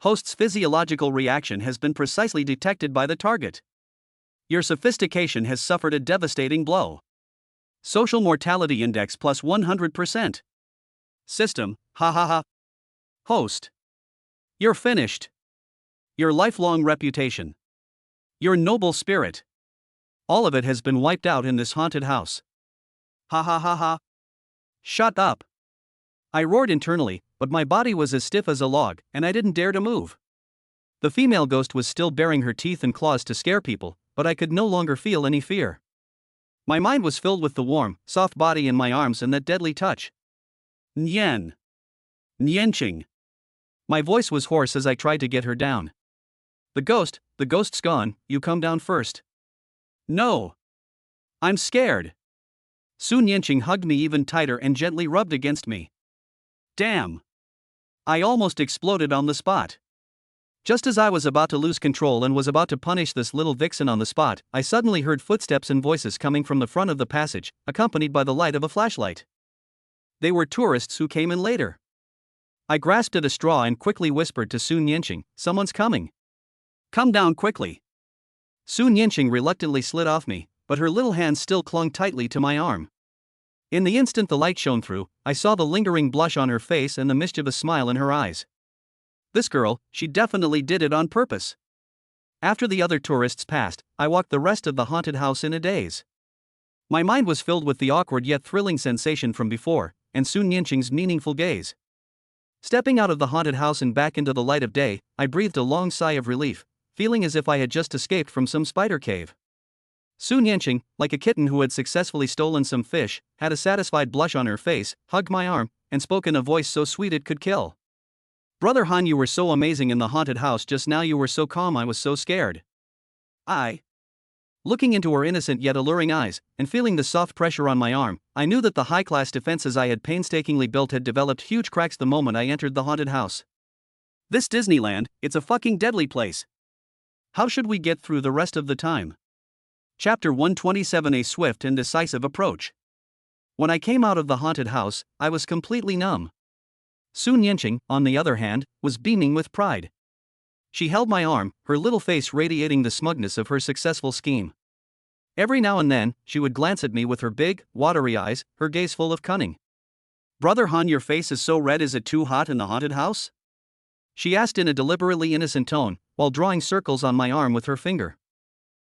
Host's physiological reaction has been precisely detected by the target. Your sophistication has suffered a devastating blow. Social mortality index plus 100%. System, ha ha ha. Host. You're finished. Your lifelong reputation. Your noble spirit. All of it has been wiped out in this haunted house. Ha ha ha ha. Shut up. I roared internally, but my body was as stiff as a log, and I didn't dare to move. The female ghost was still baring her teeth and claws to scare people, but I could no longer feel any fear. My mind was filled with the warm, soft body in my arms and that deadly touch. Nian. Nianqing. My voice was hoarse as I tried to get her down. The ghost's gone, you come down first. No. I'm scared. Sun Yanqing hugged me even tighter and gently rubbed against me. Damn. I almost exploded on the spot. Just as I was about to lose control and was about to punish this little vixen on the spot, I suddenly heard footsteps and voices coming from the front of the passage, accompanied by the light of a flashlight. They were tourists who came in later. I grasped at a straw and quickly whispered to Sun Yanqing, "Someone's coming. Come down quickly." Sun Yanqing reluctantly slid off me, but her little hand still clung tightly to my arm. In the instant the light shone through, I saw the lingering blush on her face and the mischievous smile in her eyes. This girl, she definitely did it on purpose. After the other tourists passed, I walked the rest of the haunted house in a daze. My mind was filled with the awkward yet thrilling sensation from before, and Sun Yanqing's meaningful gaze. Stepping out of the haunted house and back into the light of day, I breathed a long sigh of relief, feeling as if I had just escaped from some spider cave. Sun Yanqing, like a kitten who had successfully stolen some fish, had a satisfied blush on her face, hugged my arm, and spoke in a voice so sweet it could kill. "Brother Han, you were so amazing in the haunted house just now. You were so calm, I was so scared." Looking into her innocent yet alluring eyes, and feeling the soft pressure on my arm, I knew that the high-class defenses I had painstakingly built had developed huge cracks the moment I entered the haunted house. This Disneyland, it's a fucking deadly place. How should we get through the rest of the time? Chapter 127: A Swift and Decisive Approach. When I came out of the haunted house, I was completely numb. Sun Yanqing, on the other hand, was beaming with pride. She held my arm, her little face radiating the smugness of her successful scheme. Every now and then, she would glance at me with her big, watery eyes, her gaze full of cunning. "Brother Han, your face is so red, is it too hot in the haunted house?" she asked in a deliberately innocent tone, while drawing circles on my arm with her finger.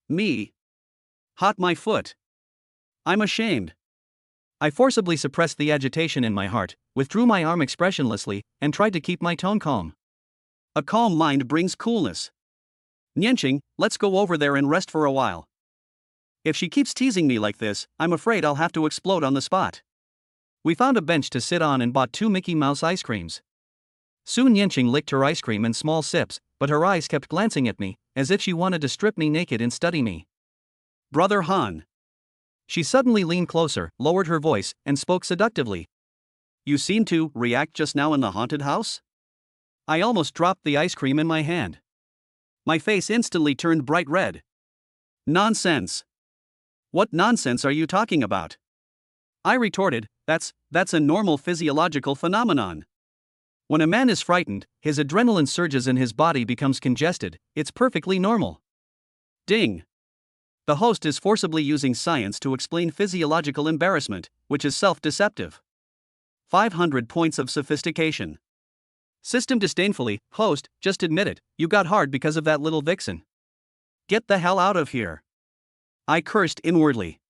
Me? Hot my foot. I'm ashamed. I forcibly suppressed the agitation in my heart, withdrew my arm expressionlessly, and tried to keep my tone calm. A calm mind brings coolness. "Nianqing, let's go over there and rest for a while. If she keeps teasing me like this, I'm afraid I'll have to explode on the spot." We found a bench to sit on and bought 2 Mickey Mouse ice creams. Sun Yanqing licked her ice cream in small sips, but her eyes kept glancing at me, as if she wanted to strip me naked and study me. "Brother Han." She suddenly leaned closer, lowered her voice, and spoke seductively. "You seemed to react just now in the haunted house?" I almost dropped the ice cream in my hand. My face instantly turned bright red. "Nonsense. What nonsense are you talking about?" I retorted, That's a normal physiological phenomenon. When a man is frightened, his adrenaline surges and his body becomes congested. It's perfectly normal." Ding. The host is forcibly using science to explain physiological embarrassment, which is self-deceptive. 500 points of sophistication. System disdainfully, "Host, just admit it, you got hard because of that little vixen. Get the hell out of here." I cursed inwardly.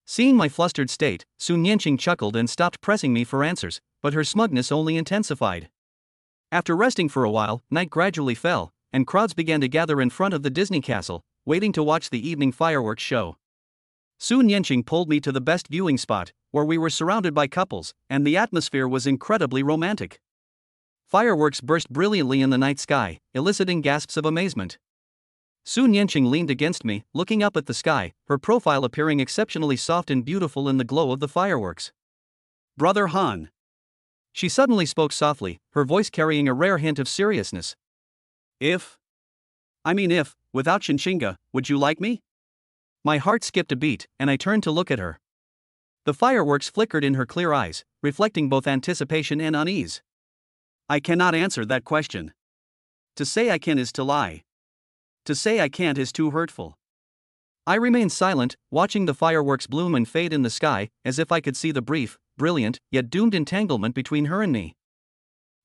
Seeing my flustered state, Sun Yanqing chuckled and stopped pressing me for answers, but her smugness only intensified. After resting for a while, night gradually fell, and crowds began to gather in front of the Disney castle, waiting to watch the evening fireworks show. Soon Yenqing pulled me to the best viewing spot, where we were surrounded by couples, and the atmosphere was incredibly romantic. Fireworks burst brilliantly in the night sky, eliciting gasps of amazement. Soon Yenqing leaned against me, looking up at the sky, her profile appearing exceptionally soft and beautiful in the glow of the fireworks. "Brother Han." She suddenly spoke softly, her voice carrying a rare hint of seriousness. If, without Shinshinga, would you like me?" My heart skipped a beat, and I turned to look at her. The fireworks flickered in her clear eyes, reflecting both anticipation and unease. "I cannot answer that question. To say I can is to lie. To say I can't is too hurtful." I remained silent, watching the fireworks bloom and fade in the sky, as if I could see the brief, brilliant, yet doomed entanglement between her and me.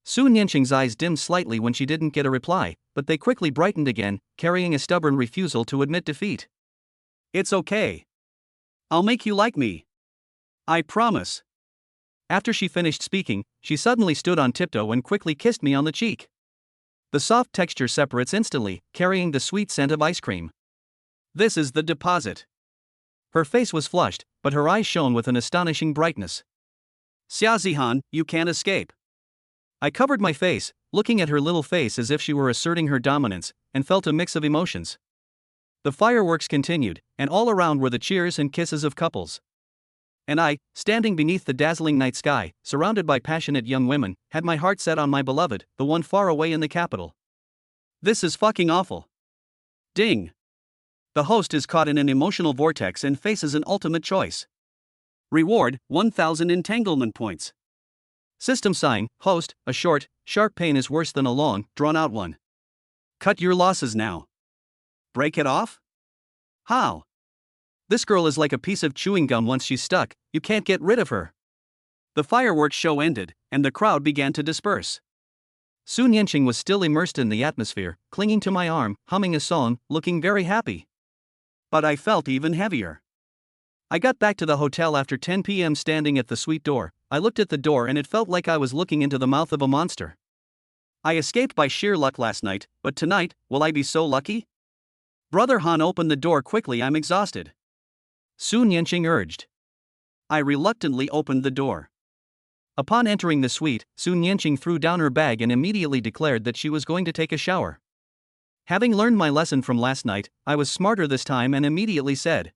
Soon Yenqing's eyes dimmed slightly when she didn't get a reply, but they quickly brightened again, carrying a stubborn refusal to admit defeat. "It's okay. I'll make you like me. I promise." After she finished speaking, she suddenly stood on tiptoe and quickly kissed me on the cheek. The soft texture separates instantly, carrying the sweet scent of ice cream. "This is the deposit." Her face was flushed, but her eyes shone with an astonishing brightness. "Xiaozihan, you can't escape." I covered my face, looking at her little face as if she were asserting her dominance, and felt a mix of emotions. The fireworks continued, and all around were the cheers and kisses of couples. And I, standing beneath the dazzling night sky, surrounded by passionate young women, had my heart set on my beloved, the one far away in the capital. This is fucking awful. Ding. The host is caught in an emotional vortex and faces an ultimate choice. Reward, 1000 entanglement points. System sign, host, a short, sharp pain is worse than a long, drawn-out one. Cut your losses now. Break it off? How? This girl is like a piece of chewing gum once she's stuck, you can't get rid of her. The fireworks show ended, and the crowd began to disperse. Soon Yenqing was still immersed in the atmosphere, clinging to my arm, humming a song, looking very happy. But I felt even heavier. I got back to the hotel after 10 p.m. standing at the suite door. I looked at the door and it felt like I was looking into the mouth of a monster. I escaped by sheer luck last night, but tonight, will I be so lucky? Brother Han opened the door quickly, I'm exhausted. Soon Yenqing urged. I reluctantly opened the door. Upon entering the suite, Soon Yenqing threw down her bag and immediately declared that she was going to take a shower. Having learned my lesson from last night, I was smarter this time and immediately said,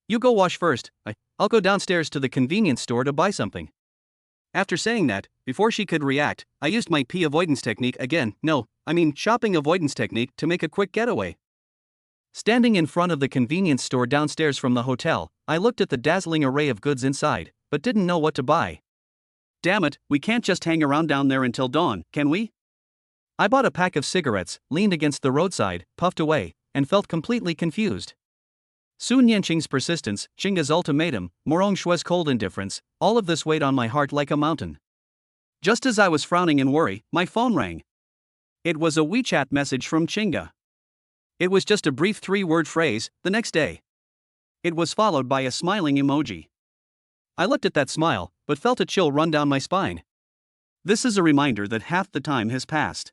"You go wash first, I'll go downstairs to the convenience store to buy something." After saying that, before she could react, I used my pee avoidance technique again, shopping avoidance technique to make a quick getaway. Standing in front of the convenience store downstairs from the hotel, I looked at the dazzling array of goods inside, but didn't know what to buy. Damn it, we can't just hang around down there until dawn, can we? I bought a pack of cigarettes, leaned against the roadside, puffed away, and felt completely confused. Soon Yenqing's persistence, Chinga's ultimatum, Morong Shui's cold indifference, all of this weighed on my heart like a mountain. Just as I was frowning in worry, my phone rang. It was a WeChat message from Chinga. It was just a brief 3-word phrase, the next day. It was followed by a smiling emoji. I looked at that smile, but felt a chill run down my spine. This is a reminder that half the time has passed.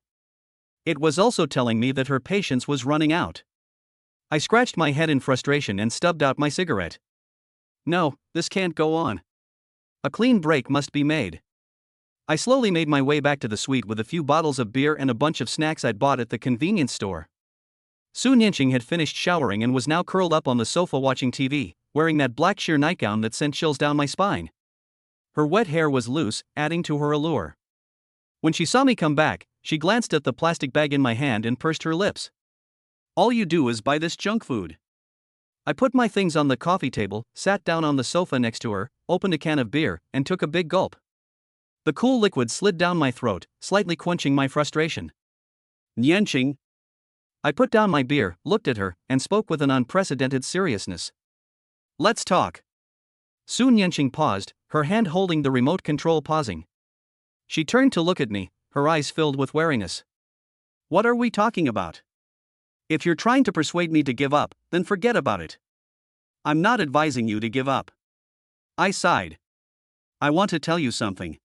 It was also telling me that her patience was running out. I scratched my head in frustration and stubbed out my cigarette. No, this can't go on. A clean break must be made. I slowly made my way back to the suite with a few bottles of beer and a bunch of snacks I'd bought at the convenience store. Soon Yenqing had finished showering and was now curled up on the sofa watching TV, wearing that black sheer nightgown that sent chills down my spine. Her wet hair was loose, adding to her allure. When she saw me come back, she glanced at the plastic bag in my hand and pursed her lips. All you do is buy this junk food. I put my things on the coffee table, sat down on the sofa next to her, opened a can of beer, and took a big gulp. The cool liquid slid down my throat, slightly quenching my frustration. Yenqing. I put down my beer, looked at her, and spoke with an unprecedented seriousness. Let's talk. Soon Yenqing paused, her hand holding the remote control pausing. She turned to look at me, her eyes filled with wariness. What are we talking about? If you're trying to persuade me to give up, then forget about it. I'm not advising you to give up. I sighed. I want to tell you something.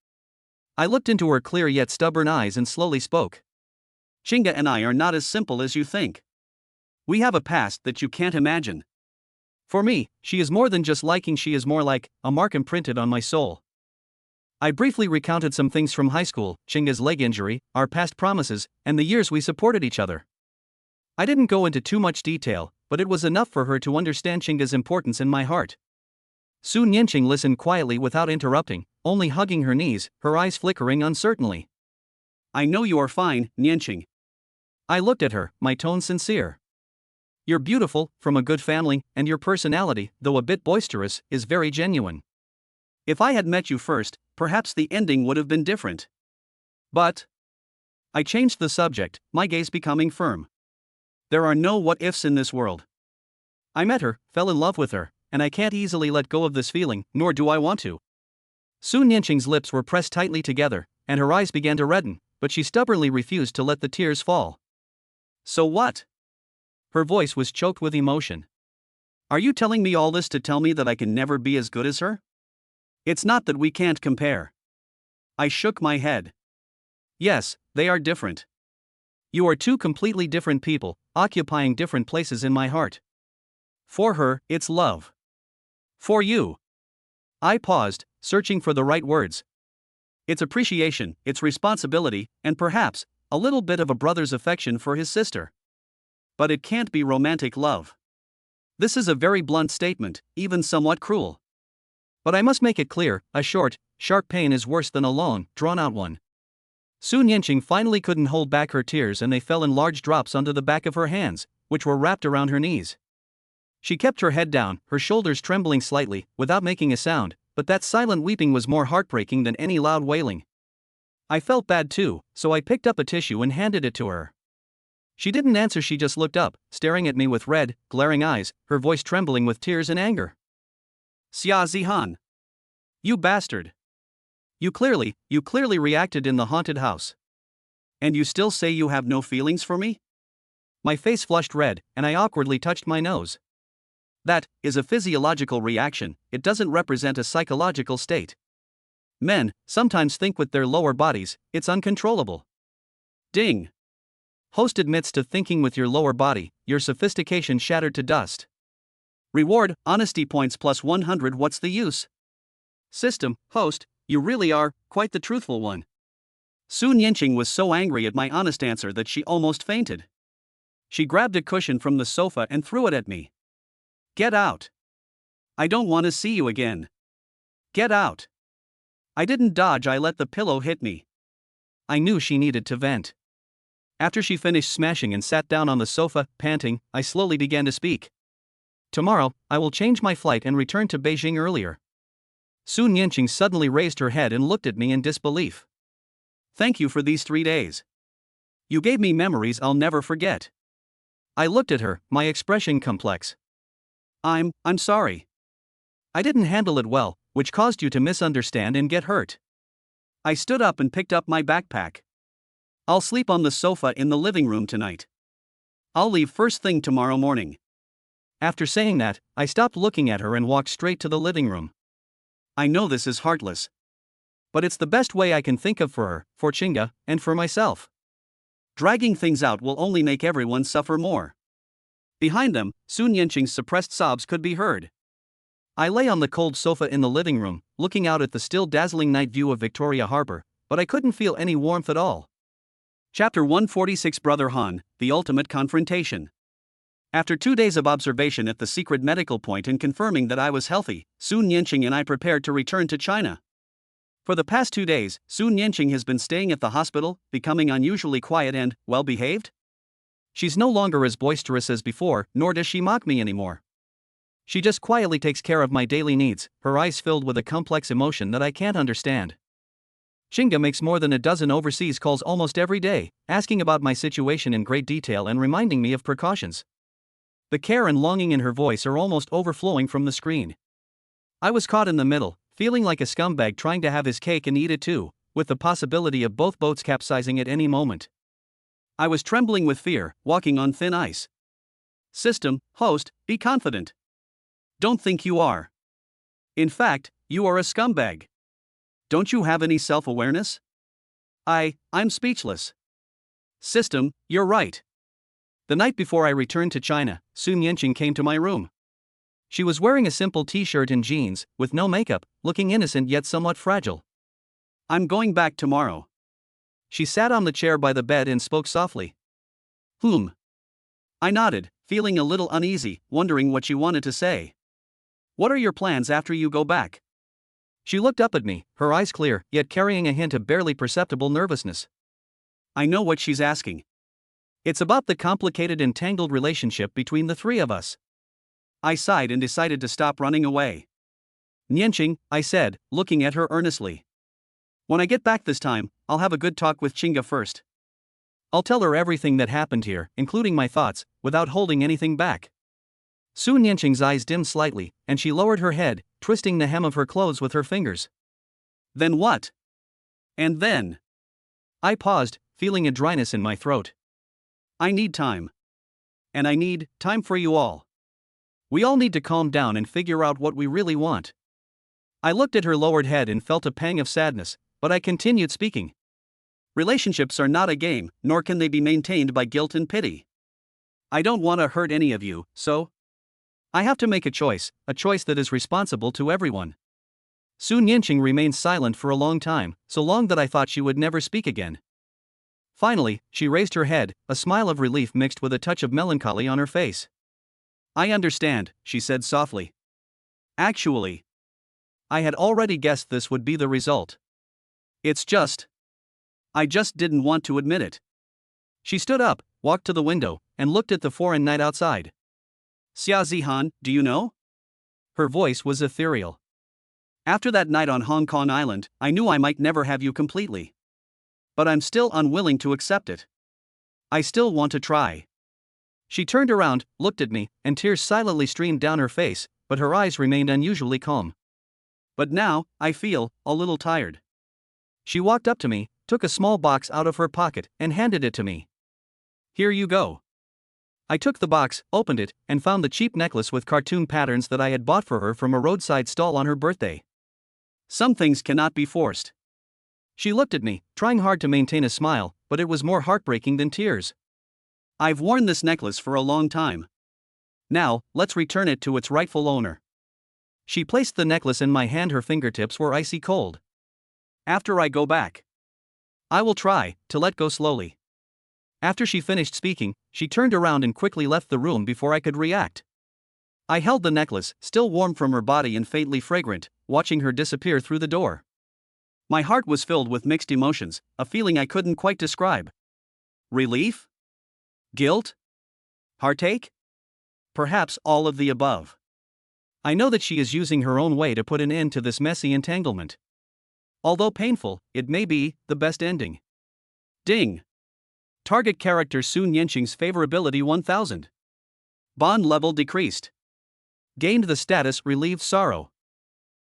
I looked into her clear yet stubborn eyes and slowly spoke. Chinga and I are not as simple as you think. We have a past that you can't imagine. For me, she is more than just liking, she is more like a mark imprinted on my soul. I briefly recounted some things from high school, Chinga's leg injury, our past promises, and the years we supported each other. I didn't go into too much detail, but it was enough for her to understand Chinga's importance in my heart. Su Nianqing listened quietly without interrupting, only hugging her knees, her eyes flickering uncertainly. I know you are fine, Nianqing. I looked at her, my tone sincere. You're beautiful, from a good family, and your personality, though a bit boisterous, is very genuine. If I had met you first, perhaps the ending would have been different. But I changed the subject, my gaze becoming firm. There are no what-ifs in this world. I met her, fell in love with her, and I can't easily let go of this feeling, nor do I want to. Su Nianqing's lips were pressed tightly together, and her eyes began to redden, but she stubbornly refused to let the tears fall. So what? Her voice was choked with emotion. Are you telling me all this to tell me that I can never be as good as her? It's not that we can't compare. I shook my head. Yes, they are different. You are two completely different people, occupying different places in my heart. For her, it's love. For you. I paused, searching for the right words. It's appreciation, it's responsibility, and perhaps a little bit of a brother's affection for his sister. But it can't be romantic love. This is a very blunt statement, even somewhat cruel. But I must make it clear, a short, sharp pain is worse than a long, drawn-out one. Su Nianqing finally couldn't hold back her tears and they fell in large drops onto the back of her hands, which were wrapped around her knees. She kept her head down, her shoulders trembling slightly, without making a sound, but that silent weeping was more heartbreaking than any loud wailing. I felt bad too, so I picked up a tissue and handed it to her. She didn't answer, she just looked up, staring at me with red, glaring eyes, her voice trembling with tears and anger. Xia Zihan. You bastard. You clearly reacted in the haunted house. And you still say you have no feelings for me? My face flushed red, and I awkwardly touched my nose. That is a physiological reaction, it doesn't represent a psychological state. Men sometimes think with their lower bodies, it's uncontrollable. Ding. Host admits to thinking with your lower body, your sophistication shattered to dust. Reward, honesty points plus 100, what's the use? System, host, you really are quite the truthful one. Su Nianqing was so angry at my honest answer that she almost fainted. She grabbed a cushion from the sofa and threw it at me. Get out. I don't want to see you again. Get out. I didn't dodge, I let the pillow hit me. I knew she needed to vent. After she finished smashing and sat down on the sofa, panting, I slowly began to speak. Tomorrow, I will change my flight and return to Beijing earlier. Su Nianqing suddenly raised her head and looked at me in disbelief. Thank you for these 3 days. You gave me memories I'll never forget. I looked at her, my expression complex. I'm sorry. I didn't handle it well, which caused you to misunderstand and get hurt. I stood up and picked up my backpack. I'll sleep on the sofa in the living room tonight. I'll leave first thing tomorrow morning. After saying that, I stopped looking at her and walked straight to the living room. I know this is heartless. But it's the best way I can think of for her, for Chinga, and for myself. Dragging things out will only make everyone suffer more. Behind them, Su Nianqing's suppressed sobs could be heard. I lay on the cold sofa in the living room, looking out at the still dazzling night view of Victoria Harbor, but I couldn't feel any warmth at all. Chapter 146, Brother Han, the Ultimate Confrontation. After 2 days of observation at the secret medical point and confirming that I was healthy, Su Nianqing and I prepared to return to China. For the past 2 days, Su Nianqing has been staying at the hospital, becoming unusually quiet and well-behaved. She's no longer as boisterous as before, nor does she mock me anymore. She just quietly takes care of my daily needs, her eyes filled with a complex emotion that I can't understand. Chinga makes more than a dozen overseas calls almost every day, asking about my situation in great detail and reminding me of precautions. The care and longing in her voice are almost overflowing from the screen. I was caught in the middle, feeling like a scumbag trying to have his cake and eat it too, with the possibility of both boats capsizing at any moment. I was trembling with fear, walking on thin ice. System, host, be confident. Don't think you are. In fact, you are a scumbag. Don't you have any self-awareness? I'm speechless. System, you're right. The night before I returned to China, Sun Yanqing came to my room. She was wearing a simple t-shirt and jeans, with no makeup, looking innocent yet somewhat fragile. I'm going back tomorrow. She sat on the chair by the bed and spoke softly. I nodded, feeling a little uneasy, wondering what she wanted to say. What are your plans after you go back? She looked up at me, her eyes clear, yet carrying a hint of barely perceptible nervousness. I know what she's asking. It's about the complicated and tangled relationship between the three of us. I sighed and decided to stop running away. Nianqing, I said, looking at her earnestly. When I get back this time, I'll have a good talk with Chinga first. I'll tell her everything that happened here, including my thoughts, without holding anything back. Sun Yanqing's eyes dimmed slightly, and she lowered her head, twisting the hem of her clothes with her fingers. Then what? And then? I paused, feeling a dryness in my throat. I need time. And I need time for you all. We all need to calm down and figure out what we really want. I looked at her lowered head and felt a pang of sadness, but I continued speaking. Relationships are not a game, nor can they be maintained by guilt and pity. I don't want to hurt any of you, so I have to make a choice that is responsible to everyone. Sun Yanqing remained silent for a long time, so long that I thought she would never speak again. Finally, she raised her head, a smile of relief mixed with a touch of melancholy on her face. I understand, she said softly. Actually, I had already guessed this would be the result. I just didn't want to admit it. She stood up, walked to the window, and looked at the foreign night outside. Xia Zihan, do you know? Her voice was ethereal. After that night on Hong Kong Island, I knew I might never have you completely. But I'm still unwilling to accept it. I still want to try. She turned around, looked at me, and tears silently streamed down her face, but her eyes remained unusually calm. But now, I feel a little tired. She walked up to me, took a small box out of her pocket, and handed it to me. Here you go. I took the box, opened it, and found the cheap necklace with cartoon patterns that I had bought for her from a roadside stall on her birthday. Some things cannot be forced. She looked at me, trying hard to maintain a smile, but it was more heartbreaking than tears. I've worn this necklace for a long time. Now, let's return it to its rightful owner. She placed the necklace in my hand. Her fingertips were icy cold. After I go back, I will try to let go slowly. After she finished speaking, she turned around and quickly left the room before I could react. I held the necklace, still warm from her body and faintly fragrant, watching her disappear through the door. My heart was filled with mixed emotions, a feeling I couldn't quite describe. Relief? Guilt? Heartache? Perhaps all of the above. I know that she is using her own way to put an end to this messy entanglement. Although painful, it may be the best ending. Ding! Target character Sun Yanqing's favorability 1000. Bond level decreased. Gained the status relieved sorrow.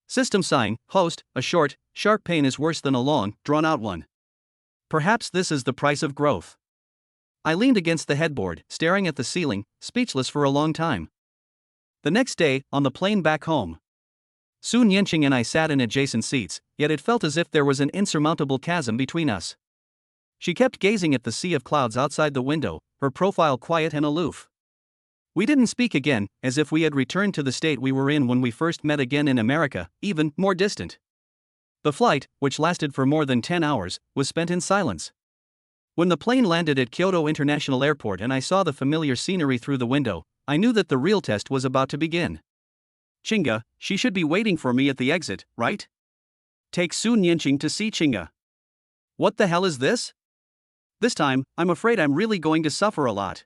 System sign, host, a short, sharp pain is worse than a long, drawn-out one. Perhaps this is the price of growth. I leaned against the headboard, staring at the ceiling, speechless for a long time. The next day, on the plane back home, Sun Yanqing and I sat in adjacent seats, yet it felt as if there was an insurmountable chasm between us. She kept gazing at the sea of clouds outside the window, her profile quiet and aloof. We didn't speak again, as if we had returned to the state we were in when we first met again in America, even more distant. The flight, which lasted for more than 10 hours, was spent in silence. When the plane landed at Kyoto International Airport and I saw the familiar scenery through the window, I knew that the real test was about to begin. Chinga, she should be waiting for me at the exit, right? Take Sun Yanqing to see Chinga. What the hell is this? This time, I'm afraid I'm really going to suffer a lot.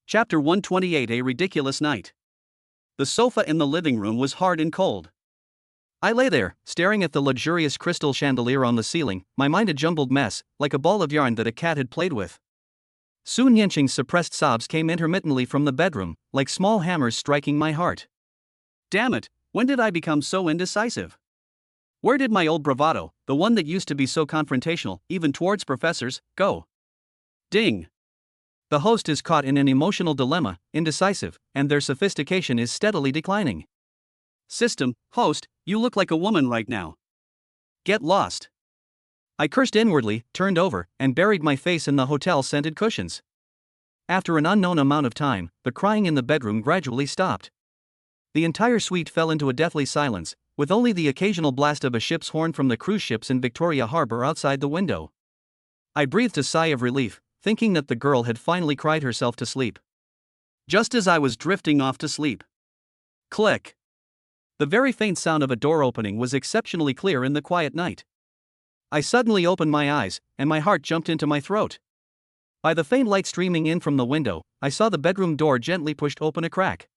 Chapter 128: A Ridiculous Night. The sofa in the living room was hard and cold. I lay there, staring at the luxurious crystal chandelier on the ceiling, my mind a jumbled mess, like a ball of yarn that a cat had played with. Sun Yanqing's suppressed sobs came intermittently from the bedroom, like small hammers striking my heart. Damn it, when did I become so indecisive? Where did my old bravado, the one that used to be so confrontational, even towards professors, go? Ding! The host is caught in an emotional dilemma, indecisive, and their sophistication is steadily declining. System, host, you look like a woman right now. Get lost. I cursed inwardly, turned over, and buried my face in the hotel-scented cushions. After an unknown amount of time, the crying in the bedroom gradually stopped. The entire suite fell into a deathly silence, with only the occasional blast of a ship's horn from the cruise ships in Victoria Harbour outside the window. I breathed a sigh of relief, thinking that the girl had finally cried herself to sleep. Just as I was drifting off to sleep. Click. The very faint sound of a door opening was exceptionally clear in the quiet night. I suddenly opened my eyes, and my heart jumped into my throat. By the faint light streaming in from the window, I saw the bedroom door gently pushed open a crack.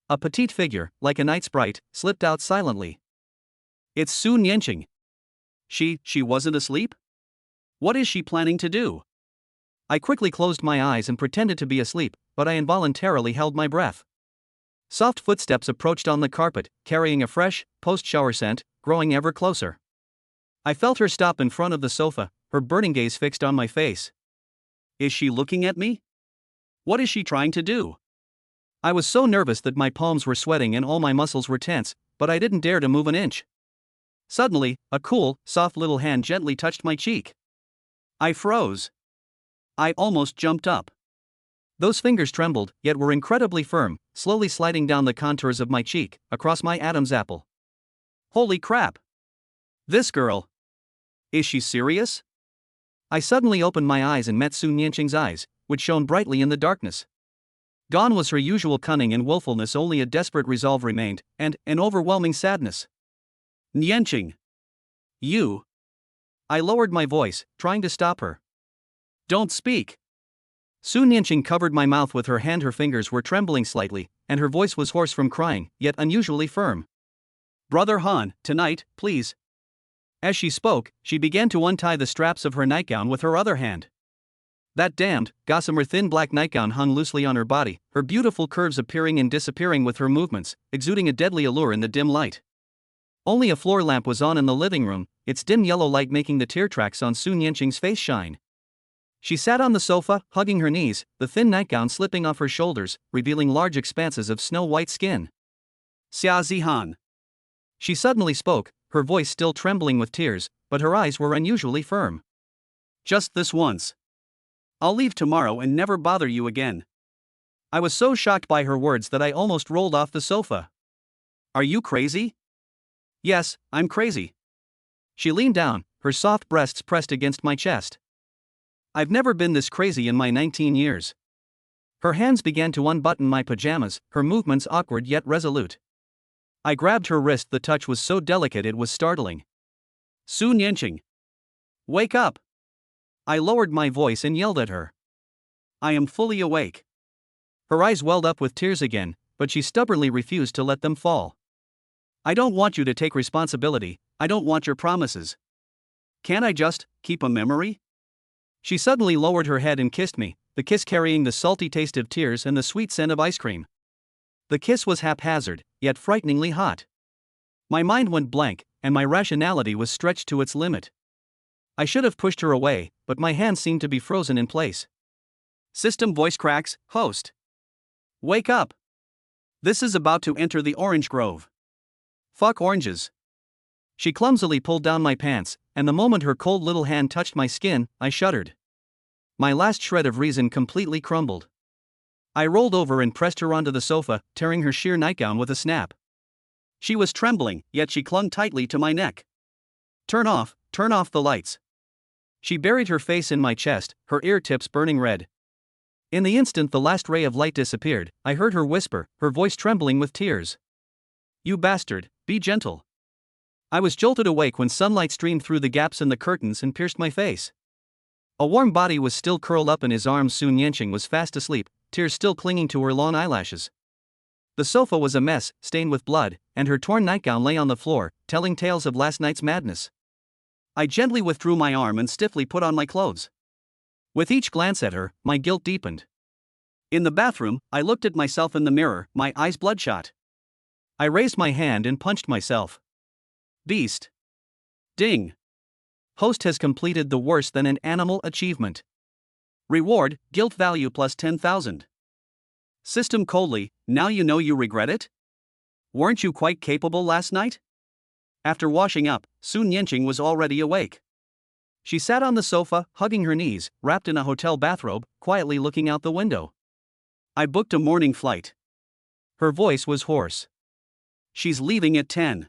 A petite figure, like a night sprite, slipped out silently. It's Su Nianqing. She wasn't asleep? What is she planning to do? I quickly closed my eyes and pretended to be asleep, but I involuntarily held my breath. Soft footsteps approached on the carpet, carrying a fresh, post-shower scent, growing ever closer. I felt her stop in front of the sofa, her burning gaze fixed on my face. Is she looking at me? What is she trying to do? I was so nervous that my palms were sweating and all my muscles were tense, but I didn't dare to move an inch. Suddenly, a cool, soft little hand gently touched my cheek. I froze. I almost jumped up. Those fingers trembled, yet were incredibly firm, slowly sliding down the contours of my cheek, across my Adam's apple. Holy crap! This girl. Is she serious? I suddenly opened my eyes and met Su Nianqing's eyes, which shone brightly in the darkness. Gone was her usual cunning and willfulness, only a desperate resolve remained, and an overwhelming sadness. Nianqing. You. I lowered my voice, trying to stop her. Don't speak. Su Nianqing covered my mouth with her hand. Her fingers were trembling slightly, and her voice was hoarse from crying, yet unusually firm. Brother Han, tonight, please. As she spoke, she began to untie the straps of her nightgown with her other hand. That damned, gossamer thin black nightgown hung loosely on her body, her beautiful curves appearing and disappearing with her movements, exuding a deadly allure in the dim light. Only a floor lamp was on in the living room, its dim yellow light making the tear tracks on Su Nianqing's face shine. She sat on the sofa, hugging her knees, the thin nightgown slipping off her shoulders, revealing large expanses of snow-white skin. Xia Zihan. She suddenly spoke, her voice still trembling with tears, but her eyes were unusually firm. Just this once. I'll leave tomorrow and never bother you again. I was so shocked by her words that I almost rolled off the sofa. Are you crazy? Yes, I'm crazy. She leaned down, her soft breasts pressed against my chest. I've never been this crazy in my 19 years. Her hands began to unbutton my pajamas, her movements awkward yet resolute. I grabbed her wrist. The touch was so delicate it was startling. Su Nianqing. Wake up! I lowered my voice and yelled at her. I am fully awake. Her eyes welled up with tears again, but she stubbornly refused to let them fall. I don't want you to take responsibility, I don't want your promises. Can't I just keep a memory? She suddenly lowered her head and kissed me, the kiss carrying the salty taste of tears and the sweet scent of ice cream. The kiss was haphazard, yet frighteningly hot. My mind went blank, and my rationality was stretched to its limit. I should have pushed her away, but my hands seemed to be frozen in place. System voice cracks, host. Wake up. This is about to enter the orange grove. Fuck oranges. She clumsily pulled down my pants, and the moment her cold little hand touched my skin, I shuddered. My last shred of reason completely crumbled. I rolled over and pressed her onto the sofa, tearing her sheer nightgown with a snap. She was trembling, yet she clung tightly to my neck. Turn off the lights. She buried her face in my chest, her ear tips burning red. In the instant the last ray of light disappeared, I heard her whisper, her voice trembling with tears. You bastard, be gentle. I was jolted awake when sunlight streamed through the gaps in the curtains and pierced my face. A warm body was still curled up in his arms. Su Nianqing was fast asleep, tears still clinging to her long eyelashes. The sofa was a mess, stained with blood, and her torn nightgown lay on the floor, telling tales of last night's madness. I gently withdrew my arm and stiffly put on my clothes. With each glance at her, my guilt deepened. In the bathroom, I looked at myself in the mirror, my eyes bloodshot. I raised my hand and punched myself. Beast. Ding. Host has completed the worse than an animal achievement. Reward, guilt value plus 10,000. System coldly, now you know you regret it? Weren't you quite capable last night? After washing up, Su Nianqing was already awake. She sat on the sofa, hugging her knees, wrapped in a hotel bathrobe, quietly looking out the window. I booked a morning flight. Her voice was hoarse. She's leaving at 10.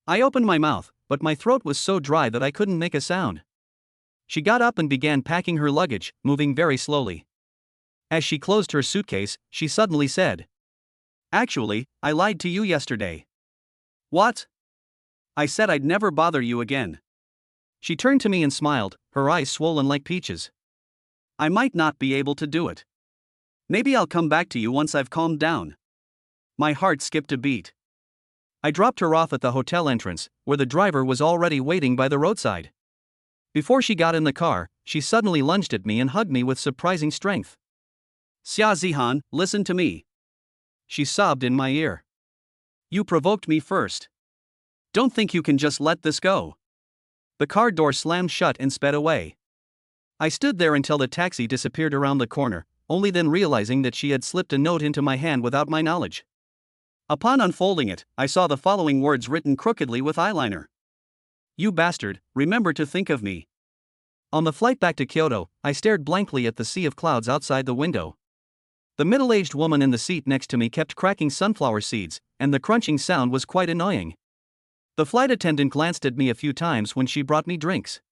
I opened my mouth, but my throat was so dry that I couldn't make a sound. She got up and began packing her luggage, moving very slowly. As she closed her suitcase, she suddenly said, "Actually, I lied to you yesterday." "What?" "I said I'd never bother you again." She turned to me and smiled, her eyes swollen like peaches. "I might not be able to do it. Maybe I'll come back to you once I've calmed down." My heart skipped a beat. I dropped her off at the hotel entrance, where the driver was already waiting by the roadside. Before she got in the car, she suddenly lunged at me and hugged me with surprising strength. "Xia Zihan, listen to me." She sobbed in my ear. "You provoked me first. Don't think you can just let this go." The car door slammed shut and sped away. I stood there until the taxi disappeared around the corner, only then realizing that she had slipped a note into my hand without my knowledge. Upon unfolding it, I saw the following words written crookedly with eyeliner. "You bastard, remember to think of me." On the flight back to Kyoto, I stared blankly at the sea of clouds outside the window. The middle-aged woman in the seat next to me kept cracking sunflower seeds, and the crunching sound was quite annoying. The flight attendant glanced at me a few times when she brought me drinks.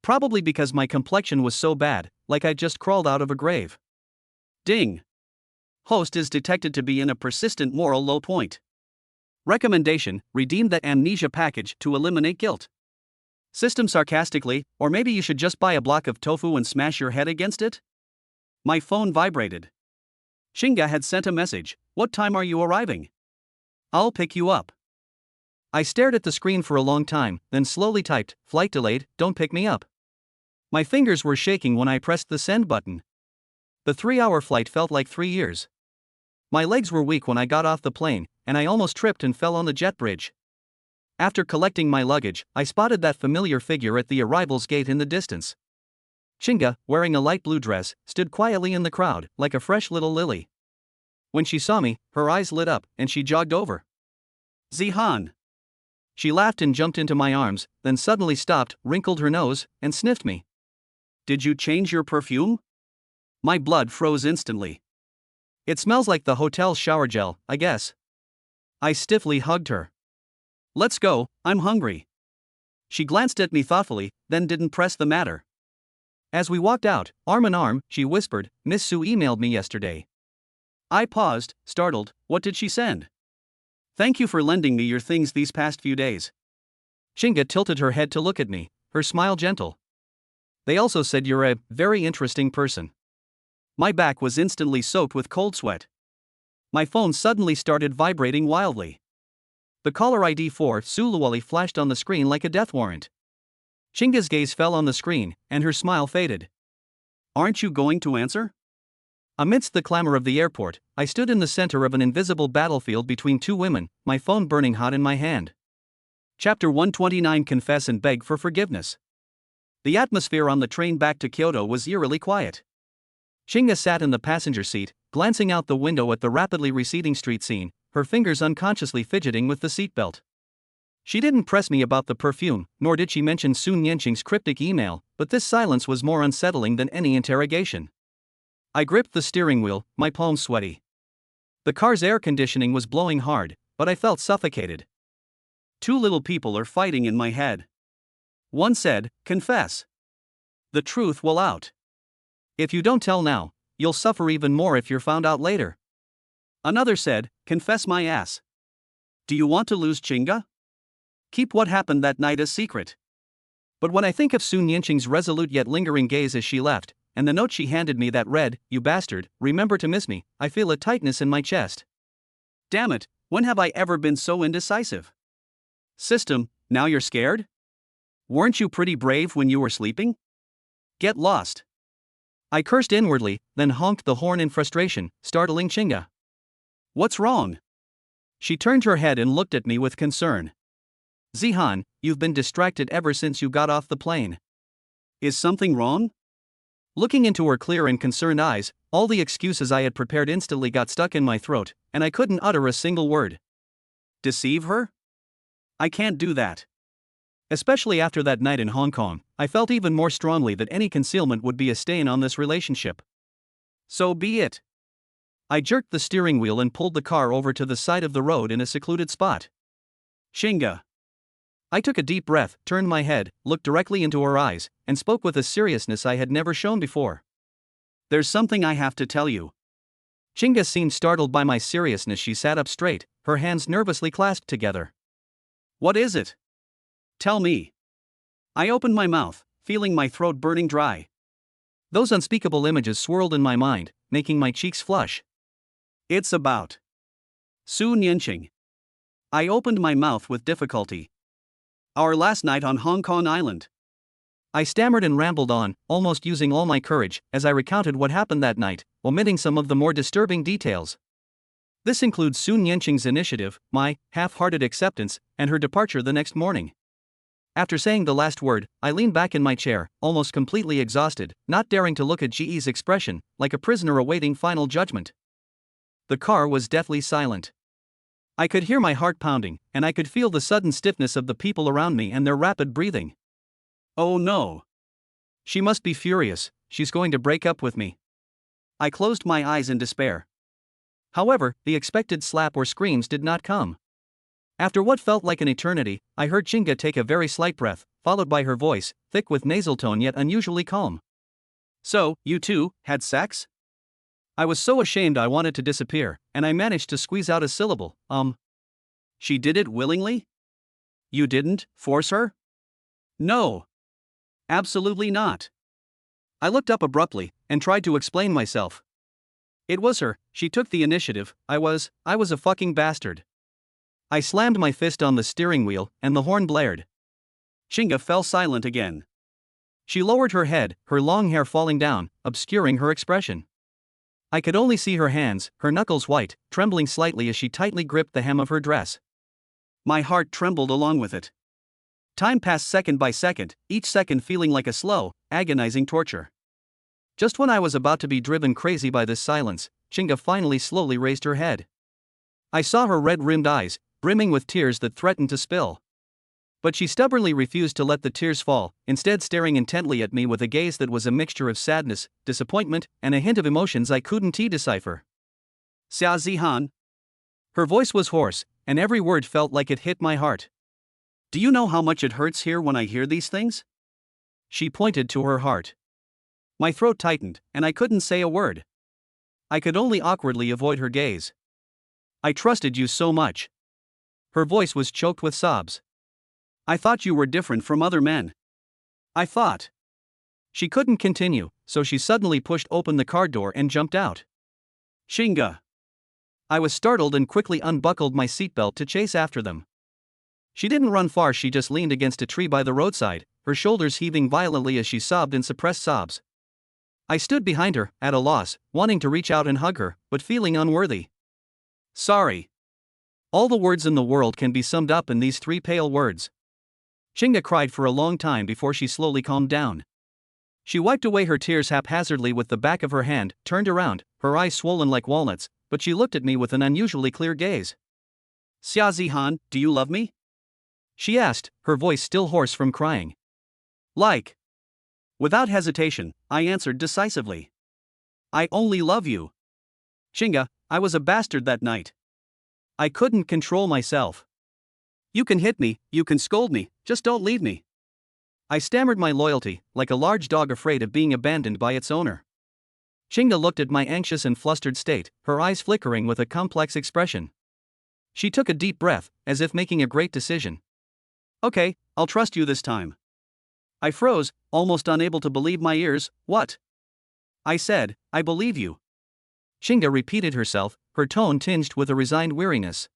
Probably because my complexion was so bad, like I'd just crawled out of a grave. Ding. Host is detected to be in a persistent moral low point. Recommendation: redeem that amnesia package to eliminate guilt. System sarcastically, or maybe you should just buy a block of tofu and smash your head against it? My phone vibrated. Shinga had sent a message. "What time are you arriving? I'll pick you up." I stared at the screen for a long time, then slowly typed, "Flight delayed, don't pick me up." My fingers were shaking when I pressed the send button. The 3-hour flight felt like 3 years. My legs were weak when I got off the plane, and I almost tripped and fell on the jet bridge. After collecting my luggage, I spotted that familiar figure at the arrivals gate in the distance. Shinga, wearing a light blue dress, stood quietly in the crowd, like a fresh little lily. When she saw me, her eyes lit up, and she jogged over. "Zihan." She laughed and jumped into my arms, then suddenly stopped, wrinkled her nose, and sniffed me. "Did you change your perfume?" My blood froze instantly. "It smells like the hotel shower gel, I guess." I stiffly hugged her. "Let's go, I'm hungry." She glanced at me thoughtfully, then didn't press the matter. As we walked out, arm in arm, she whispered, "Miss Su emailed me yesterday." I paused, startled. What did she send? "Thank you for lending me your things these past few days." Shinga tilted her head to look at me, her smile gentle. "They also said you're a very interesting person." My back was instantly soaked with cold sweat. My phone suddenly started vibrating wildly. The caller ID for Suluwali flashed on the screen like a death warrant. Shinga's gaze fell on the screen, and her smile faded. "Aren't you going to answer?" Amidst the clamor of the airport, I stood in the center of an invisible battlefield between two women, my phone burning hot in my hand. Chapter 129: Confess and Beg for Forgiveness. The atmosphere on the train back to Kyoto was eerily quiet. Shinga sat in the passenger seat, glancing out the window at the rapidly receding street scene, her fingers unconsciously fidgeting with the seatbelt. She didn't press me about the perfume, nor did she mention Sun Yanqing's cryptic email, but this silence was more unsettling than any interrogation. I gripped the steering wheel, my palms sweaty. The car's air conditioning was blowing hard, but I felt suffocated. Two little people are fighting in my head. One said, "Confess. The truth will out. If you don't tell now, you'll suffer even more if you're found out later." Another said, "Confess my ass. Do you want to lose Chinga? Keep what happened that night a secret." But when I think of Sun Yanqing's resolute yet lingering gaze as she left, and the note she handed me that read, "You bastard, remember to miss me," I feel a tightness in my chest. Damn it, when have I ever been so indecisive? System, now you're scared? Weren't you pretty brave when you were sleeping? Get lost. I cursed inwardly, then honked the horn in frustration, startling Chinga. "What's wrong?" She turned her head and looked at me with concern. "Zihan, you've been distracted ever since you got off the plane. Is something wrong?" Looking into her clear and concerned eyes, all the excuses I had prepared instantly got stuck in my throat, and I couldn't utter a single word. Deceive her? I can't do that. Especially after that night in Hong Kong, I felt even more strongly that any concealment would be a stain on this relationship. So be it. I jerked the steering wheel and pulled the car over to the side of the road in a secluded spot. Shinga. I took a deep breath, turned my head, looked directly into her eyes, and spoke with a seriousness I had never shown before. There's something I have to tell you. Shinga seemed startled by my seriousness. She sat up straight, her hands nervously clasped together. What is it? Tell me. I opened my mouth, feeling my throat burning dry. Those unspeakable images swirled in my mind, making my cheeks flush. It's about Su Nianqing. I opened my mouth with difficulty. Our last night on Hong Kong Island. I stammered and rambled on, almost using all my courage, as I recounted what happened that night, omitting some of the more disturbing details. This includes Su Nianqing's initiative, my half-hearted acceptance, and her departure the next morning. After saying the last word, I leaned back in my chair, almost completely exhausted, not daring to look at Ji's expression, like a prisoner awaiting final judgment. The car was deathly silent. I could hear my heart pounding, and I could feel the sudden stiffness of the people around me and their rapid breathing. Oh no. She must be furious, she's going to break up with me. I closed my eyes in despair. However, the expected slap or screams did not come. After what felt like an eternity, I heard Shinga take a very slight breath, followed by her voice, thick with nasal tone yet unusually calm. So, you two had sex? I was so ashamed I wanted to disappear, and I managed to squeeze out a syllable, She did it willingly? You didn't force her? No. Absolutely not. I looked up abruptly, and tried to explain myself. It was her, she took the initiative. I was a fucking bastard. I slammed my fist on the steering wheel, and the horn blared. Shinga fell silent again. She lowered her head, her long hair falling down, obscuring her expression. I could only see her hands, her knuckles white, trembling slightly as she tightly gripped the hem of her dress. My heart trembled along with it. Time passed second by second, each second feeling like a slow, agonizing torture. Just when I was about to be driven crazy by this silence, Shinga finally slowly raised her head. I saw her red-rimmed eyes, brimming with tears that threatened to spill. But she stubbornly refused to let the tears fall, instead staring intently at me with a gaze that was a mixture of sadness, disappointment, and a hint of emotions I couldn't decipher. Xia Zihan. Her voice was hoarse, and every word felt like it hit my heart. Do you know how much it hurts here when I hear these things? She pointed to her heart. My throat tightened, and I couldn't say a word. I could only awkwardly avoid her gaze. I trusted you so much. Her voice was choked with sobs. I thought you were different from other men. I thought. She couldn't continue, so she suddenly pushed open the car door and jumped out. Shinga. I was startled and quickly unbuckled my seatbelt to chase after them. She didn't run far, she just leaned against a tree by the roadside, her shoulders heaving violently as she sobbed in suppressed sobs. I stood behind her, at a loss, wanting to reach out and hug her, but feeling unworthy. Sorry. All the words in the world can be summed up in these 3 pale words. Shinga cried for a long time before she slowly calmed down. She wiped away her tears haphazardly with the back of her hand, turned around, her eyes swollen like walnuts, but she looked at me with an unusually clear gaze. Xia Zihan, do you love me? She asked, her voice still hoarse from crying. Like. Without hesitation, I answered decisively. I only love you. Shinga, I was a bastard that night. I couldn't control myself. You can hit me, you can scold me, just don't leave me. I stammered my loyalty, like a large dog afraid of being abandoned by its owner. Shinga looked at my anxious and flustered state, her eyes flickering with a complex expression. She took a deep breath, as if making a great decision. Okay, I'll trust you this time. I froze, almost unable to believe my ears. What? I said, I believe you. Shinga repeated herself, her tone tinged with a resigned weariness.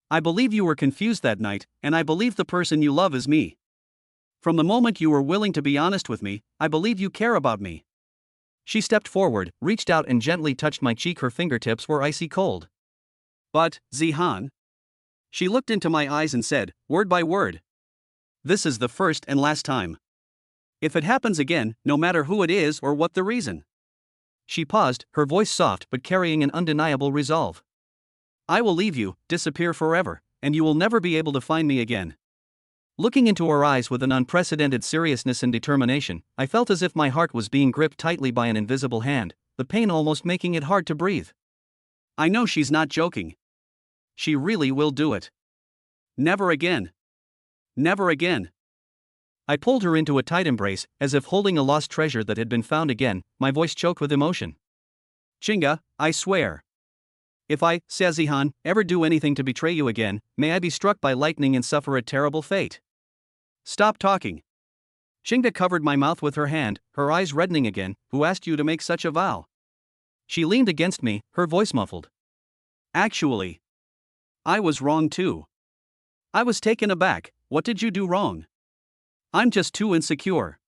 I believe you were confused that night, and I believe the person you love is me. From the moment you were willing to be honest with me, I believe you care about me. She stepped forward, reached out and gently touched my cheek. Her fingertips were icy cold. But, Zihan. She looked into my eyes and said, word by word. This is the first and last time. If it happens again, no matter who it is or what the reason. She paused, her voice soft but carrying an undeniable resolve. I will leave you, disappear forever, and you will never be able to find me again. Looking into her eyes with an unprecedented seriousness and determination, I felt as if my heart was being gripped tightly by an invisible hand, the pain almost making it hard to breathe. I know she's not joking. She really will do it. Never again. Never again. I pulled her into a tight embrace, as if holding a lost treasure that had been found again, my voice choked with emotion. Chinga, I swear. If I, Sazihan, ever do anything to betray you again, may I be struck by lightning and suffer a terrible fate. Stop talking. Chinga covered my mouth with her hand, her eyes reddening again. Who asked you to make such a vow? She leaned against me, her voice muffled. Actually, I was wrong too. I was taken aback. What did you do wrong? I'm just too insecure.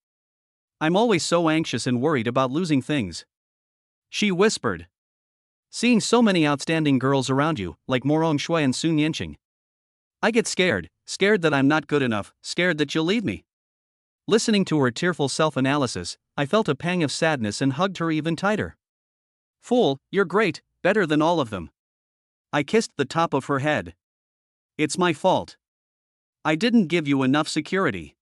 I'm always so anxious and worried about losing things. She whispered. Seeing so many outstanding girls around you, like Morong Shui and Sun Yanqing. I get scared that I'm not good enough, scared that you'll leave me. Listening to her tearful self-analysis, I felt a pang of sadness and hugged her even tighter. Fool, you're great, better than all of them. I kissed the top of her head. It's my fault. I didn't give you enough security.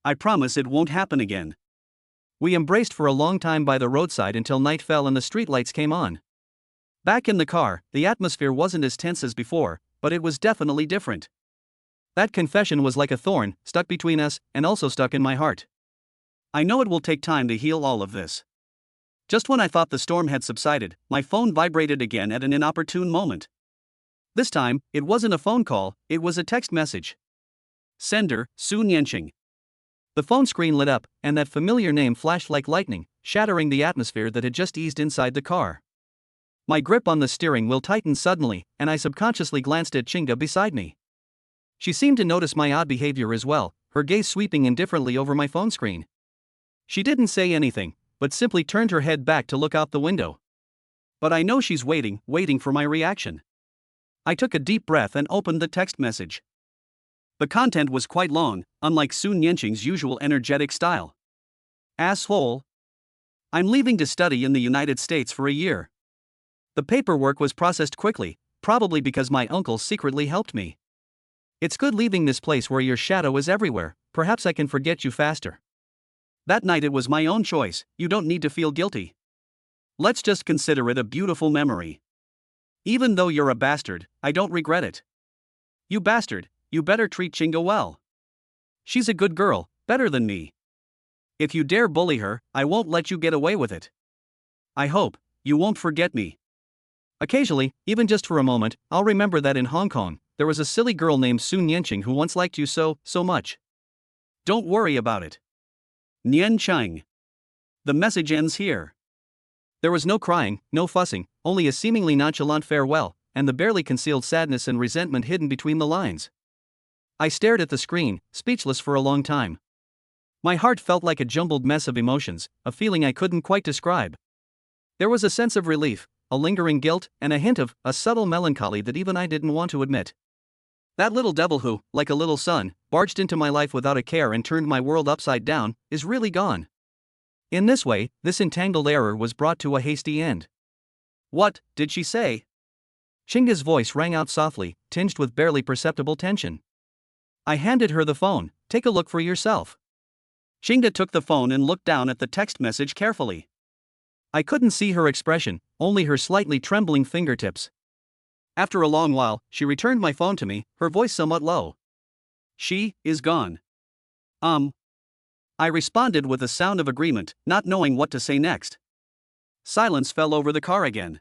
I promise it won't happen again. We embraced for a long time by the roadside until night fell and the streetlights came on. Back in the car, the atmosphere wasn't as tense as before, but it was definitely different. That confession was like a thorn, stuck between us, and also stuck in my heart. I know it will take time to heal all of this. Just when I thought the storm had subsided, my phone vibrated again at an inopportune moment. This time, it wasn't a phone call, it was a text message. Sender, Sun Yanqing. The phone screen lit up, and that familiar name flashed like lightning, shattering the atmosphere that had just eased inside the car. My grip on the steering wheel tightened suddenly, and I subconsciously glanced at Chinga beside me. She seemed to notice my odd behavior as well, her gaze sweeping indifferently over my phone screen. She didn't say anything, but simply turned her head back to look out the window. But I know she's waiting for my reaction. I took a deep breath and opened the text message. The content was quite long, unlike Sun Yanqing's usual energetic style. Asshole. I'm leaving to study in the United States for a year. The paperwork was processed quickly, probably because my uncle secretly helped me. It's good leaving this place where your shadow is everywhere, perhaps I can forget you faster. That night it was my own choice, you don't need to feel guilty. Let's just consider it a beautiful memory. Even though you're a bastard, I don't regret it. You bastard, you better treat Chinga well. She's a good girl, better than me. If you dare bully her, I won't let you get away with it. I hope you won't forget me. Occasionally, even just for a moment, I'll remember that in Hong Kong, there was a silly girl named Sun Yanqing who once liked you so much. Don't worry about it. Nian Cheng. The message ends here. There was no crying, no fussing, only a seemingly nonchalant farewell, and the barely concealed sadness and resentment hidden between the lines. I stared at the screen, speechless for a long time. My heart felt like a jumbled mess of emotions, a feeling I couldn't quite describe. There was a sense of relief, a lingering guilt, and a hint of a subtle melancholy that even I didn't want to admit. That little devil who, like a little son, barged into my life without a care and turned my world upside down, is really gone. In this way, this entangled error was brought to a hasty end. What did she say? Chinga's voice rang out softly, tinged with barely perceptible tension. I handed her the phone. Take a look for yourself. Chinga took the phone and looked down at the text message carefully. I couldn't see her expression, only her slightly trembling fingertips. After a long while, she returned my phone to me, her voice somewhat low. She is gone. I responded with a sound of agreement, not knowing what to say next. Silence fell over the car again.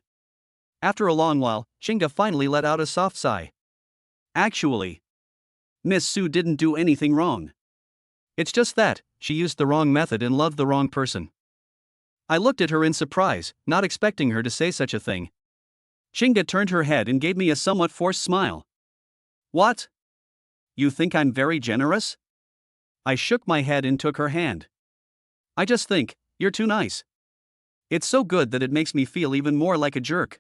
After a long while, Chinga finally let out a soft sigh. Actually, Miss Su didn't do anything wrong. It's just that she used the wrong method and loved the wrong person. I looked at her in surprise, not expecting her to say such a thing. Chinga turned her head and gave me a somewhat forced smile. What? You think I'm very generous? I shook my head and took her hand. I just think you're too nice. It's so good that it makes me feel even more like a jerk.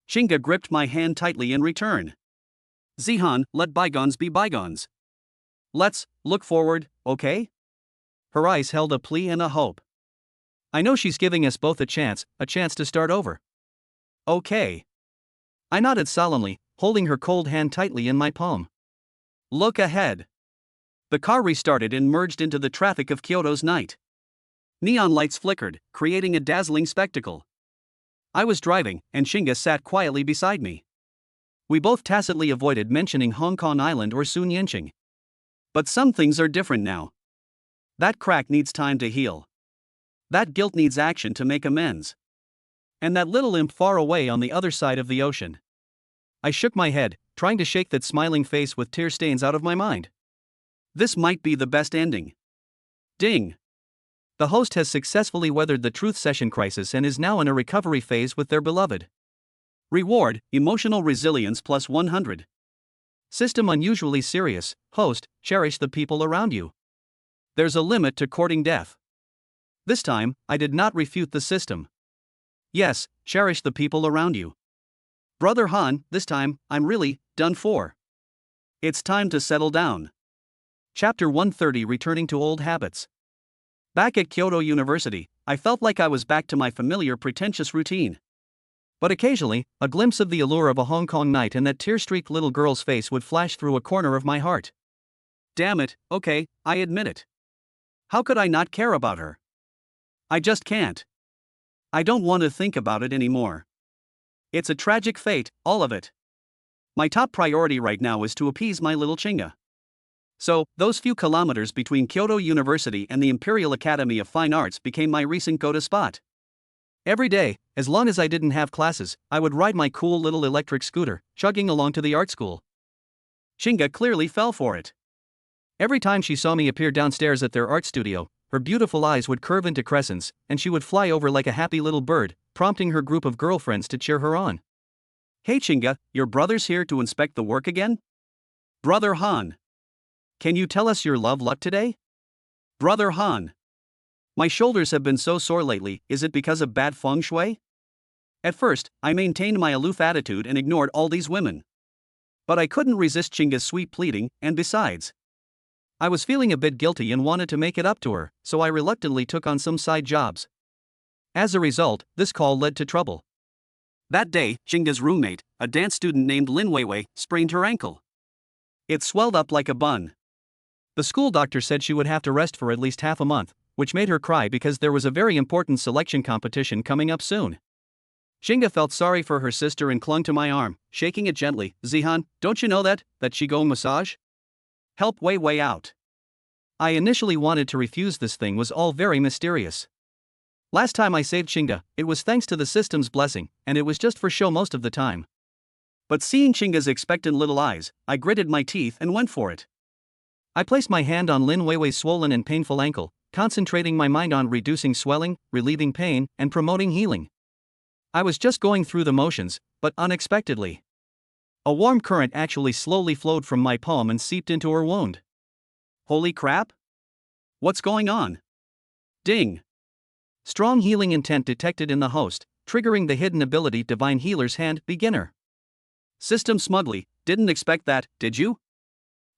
Chinga gripped my hand tightly in return. Zihan, let bygones be bygones. Let's look forward, okay? Her eyes held a plea and a hope. I know she's giving us both a chance to start over. Okay. I nodded solemnly, holding her cold hand tightly in my palm. Look ahead. The car restarted and merged into the traffic of Kyoto's night. Neon lights flickered, creating a dazzling spectacle. I was driving, and Shinga sat quietly beside me. We both tacitly avoided mentioning Hong Kong Island or Sunyinching. But some things are different now. That crack needs time to heal. That guilt needs action to make amends. And that little imp far away on the other side of the ocean. I shook my head, trying to shake that smiling face with tear stains out of my mind. This might be the best ending. Ding! The host has successfully weathered the truth session crisis and is now in a recovery phase with their beloved. Reward, emotional resilience plus 100. System unusually serious. Host, cherish the people around you. There's a limit to courting death. This time, I did not refute the system. Yes, cherish the people around you. Brother Han, this time, I'm really done for. It's time to settle down. Chapter 130, Returning to Old Habits. Back at Kyoto University, I felt like I was back to my familiar pretentious routine. But occasionally, a glimpse of the allure of a Hong Kong night and that tear-streaked little girl's face would flash through a corner of my heart. Damn it, okay, I admit it. How could I not care about her? I just can't. I don't want to think about it anymore. It's a tragic fate, all of it. My top priority right now is to appease my little Chinga. So, those few kilometers between Kyoto University and the Imperial Academy of Fine Arts became my recent go-to spot. Every day, as long as I didn't have classes, I would ride my cool little electric scooter, chugging along to the art school. Chinga clearly fell for it. Every time she saw me appear downstairs at their art studio, her beautiful eyes would curve into crescents, and she would fly over like a happy little bird, prompting her group of girlfriends to cheer her on. Hey Chinga, your brother's here to inspect the work again? Brother Han. Can you tell us your love luck today? Brother Han. My shoulders have been so sore lately, is it because of bad feng shui? At first, I maintained my aloof attitude and ignored all these women. But I couldn't resist Chinga's sweet pleading, and besides, I was feeling a bit guilty and wanted to make it up to her, so I reluctantly took on some side jobs. As a result, this call led to trouble. That day, Chinga's roommate, a dance student named Lin Weiwei, sprained her ankle. It swelled up like a bun. The school doctor said she would have to rest for at least half a month, which made her cry because there was a very important selection competition coming up soon. Chinga felt sorry for her sister and clung to my arm, shaking it gently. Zihan, don't you know that Qigong massage? Help Weiwei out. I initially wanted to refuse. This thing was all very mysterious. Last time I saved Chinga, it was thanks to the system's blessing, and it was just for show most of the time. But seeing Chinga's expectant little eyes, I gritted my teeth and went for it. I placed my hand on Lin Weiwei's swollen and painful ankle, concentrating my mind on reducing swelling, relieving pain, and promoting healing. I was just going through the motions, but unexpectedly, a warm current actually slowly flowed from my palm and seeped into her wound. Holy crap! What's going on? Ding! Strong healing intent detected in the host, triggering the hidden ability Divine Healer's Hand, Beginner. System smugly, didn't expect that, did you?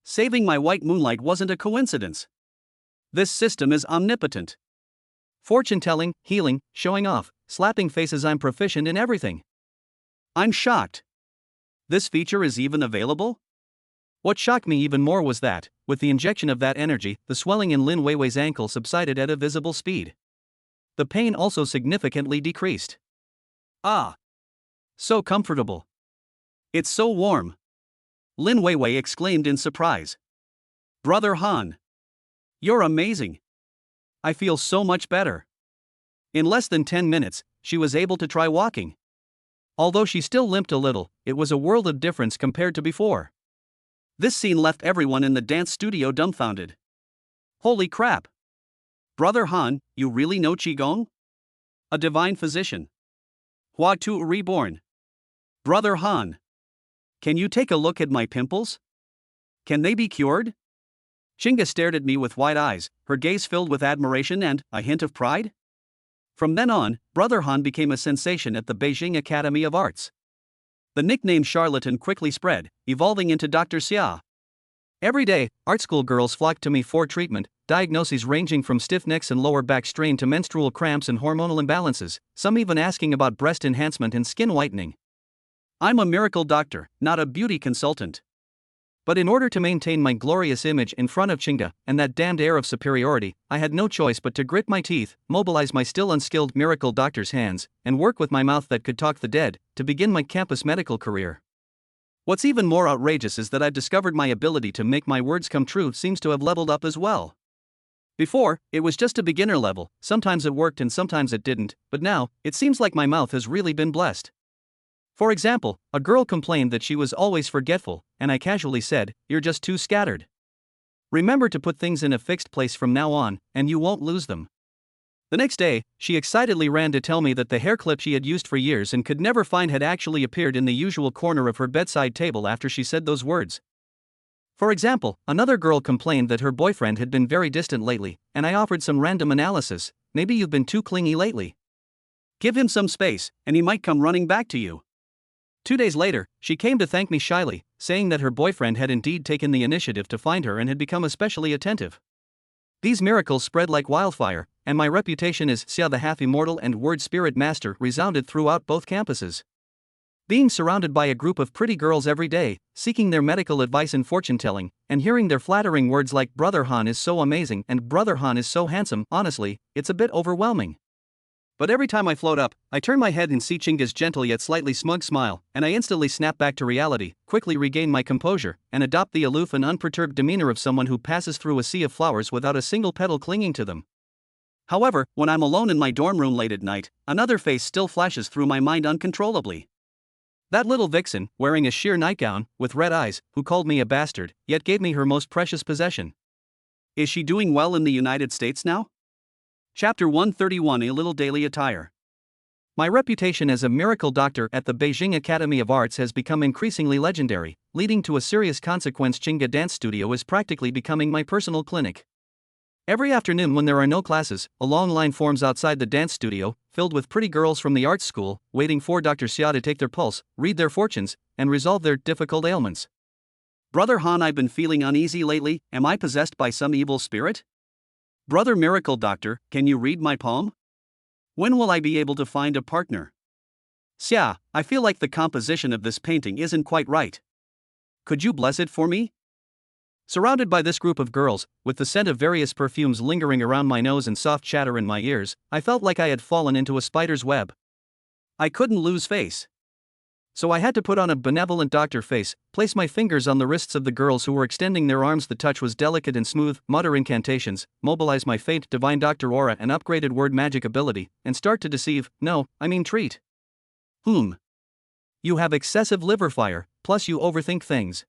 Saving my white moonlight wasn't a coincidence. This system is omnipotent. Fortune-telling, healing, showing off, slapping faces. I'm proficient in everything. I'm shocked. This feature is even available? What shocked me even more was that, with the injection of that energy, the swelling in Lin Weiwei's ankle subsided at a visible speed. The pain also significantly decreased. Ah! So comfortable. It's so warm. Lin Weiwei exclaimed in surprise. Brother Han. You're amazing. I feel so much better. In less than 10 minutes, she was able to try walking. Although she still limped a little, it was a world of difference compared to before. This scene left everyone in the dance studio dumbfounded. Holy crap! Brother Han, you really know Qigong? A divine physician. Hua Tu reborn. Brother Han. Can you take a look at my pimples? Can they be cured? Chinga stared at me with wide eyes, her gaze filled with admiration and a hint of pride. From then on, Brother Han became a sensation at the Beijing Academy of Arts. The nickname charlatan quickly spread, evolving into Dr. Xia. Every day, art school girls flocked to me for treatment, diagnoses ranging from stiff necks and lower back strain to menstrual cramps and hormonal imbalances, some even asking about breast enhancement and skin whitening. I'm a miracle doctor, not a beauty consultant. But in order to maintain my glorious image in front of Chinga and that damned air of superiority, I had no choice but to grit my teeth, mobilize my still unskilled miracle doctor's hands, and work with my mouth that could talk the dead, to begin my campus medical career. What's even more outrageous is that I've discovered my ability to make my words come true seems to have leveled up as well. Before, it was just a beginner level, sometimes it worked and sometimes it didn't, but now, it seems like my mouth has really been blessed. For example, a girl complained that she was always forgetful, and I casually said, "You're just too scattered. Remember to put things in a fixed place from now on, and you won't lose them." The next day, she excitedly ran to tell me that the hair clip she had used for years and could never find had actually appeared in the usual corner of her bedside table after she said those words. For example, another girl complained that her boyfriend had been very distant lately, and I offered some random analysis. "Maybe you've been too clingy lately. Give him some space, and he might come running back to you." 2 days later, she came to thank me shyly, saying that her boyfriend had indeed taken the initiative to find her and had become especially attentive. These miracles spread like wildfire, and my reputation as Xia the half-immortal and word spirit master resounded throughout both campuses. Being surrounded by a group of pretty girls every day, seeking their medical advice and fortune-telling, and hearing their flattering words like "Brother Han is so amazing" and "Brother Han is so handsome," honestly, it's a bit overwhelming. But every time I float up, I turn my head and see Chinga's gentle yet slightly smug smile, and I instantly snap back to reality, quickly regain my composure, and adopt the aloof and unperturbed demeanor of someone who passes through a sea of flowers without a single petal clinging to them. However, when I'm alone in my dorm room late at night, another face still flashes through my mind uncontrollably. That little vixen, wearing a sheer nightgown, with red eyes, who called me a bastard, yet gave me her most precious possession. Is she doing well in the United States now? Chapter 131: A Little Daily Attire. My reputation as a miracle doctor at the Beijing Academy of Arts has become increasingly legendary, leading to a serious consequence. Chinga Dance Studio is practically becoming my personal clinic. Every afternoon when there are no classes, a long line forms outside the dance studio, filled with pretty girls from the arts school, waiting for Dr. Xia to take their pulse, read their fortunes, and resolve their difficult ailments. "Brother Han, I've been feeling uneasy lately. Am I possessed by some evil spirit? Brother Miracle Doctor, can you read my palm? When will I be able to find a partner? Xia, I feel like the composition of this painting isn't quite right. Could you bless it for me?" Surrounded by this group of girls, with the scent of various perfumes lingering around my nose and soft chatter in my ears, I felt like I had fallen into a spider's web. I couldn't lose face. So I had to put on a benevolent doctor face, place my fingers on the wrists of the girls who were extending their arms. The touch was delicate and smooth, mutter incantations, mobilize my faint divine doctor aura and upgraded word magic ability, and start to deceive, treat. You have excessive liver fire, plus you overthink things.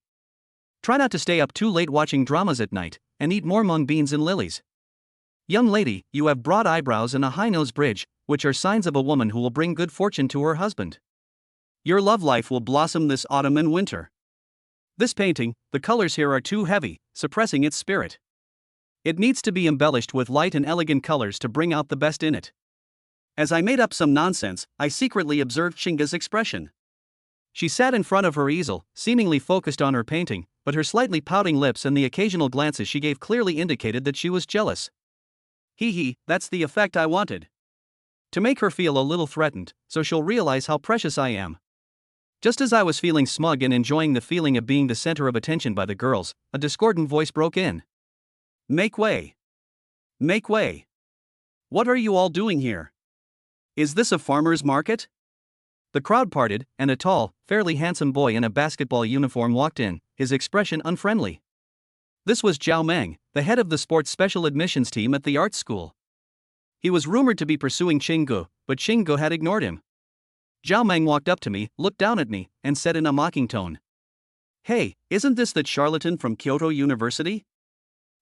Try not to stay up too late watching dramas at night, and eat more mung beans and lilies. Young lady, you have broad eyebrows and a high nose bridge, which are signs of a woman who will bring good fortune to her husband. Your love life will blossom this autumn and winter. This painting, the colors here are too heavy, suppressing its spirit. It needs to be embellished with light and elegant colors to bring out the best in it. As I made up some nonsense, I secretly observed Chinga's expression. She sat in front of her easel, seemingly focused on her painting, but her slightly pouting lips and the occasional glances she gave clearly indicated that she was jealous. That's the effect I wanted. To make her feel a little threatened, so she'll realize how precious I am. Just as I was feeling smug and enjoying the feeling of being the center of attention by the girls, a discordant voice broke in. Make way! Make way! What are you all doing here? Is this a farmer's market?" The crowd parted, and a tall, fairly handsome boy in a basketball uniform walked in, his expression unfriendly. This was Zhao Meng, the head of the sports special admissions team at the arts school. He was rumored to be pursuing Qinggu, but Qinggu had ignored him. Zhao Meng walked up to me, looked down at me, and said in a mocking tone, "Hey, isn't this that charlatan from Kyoto University?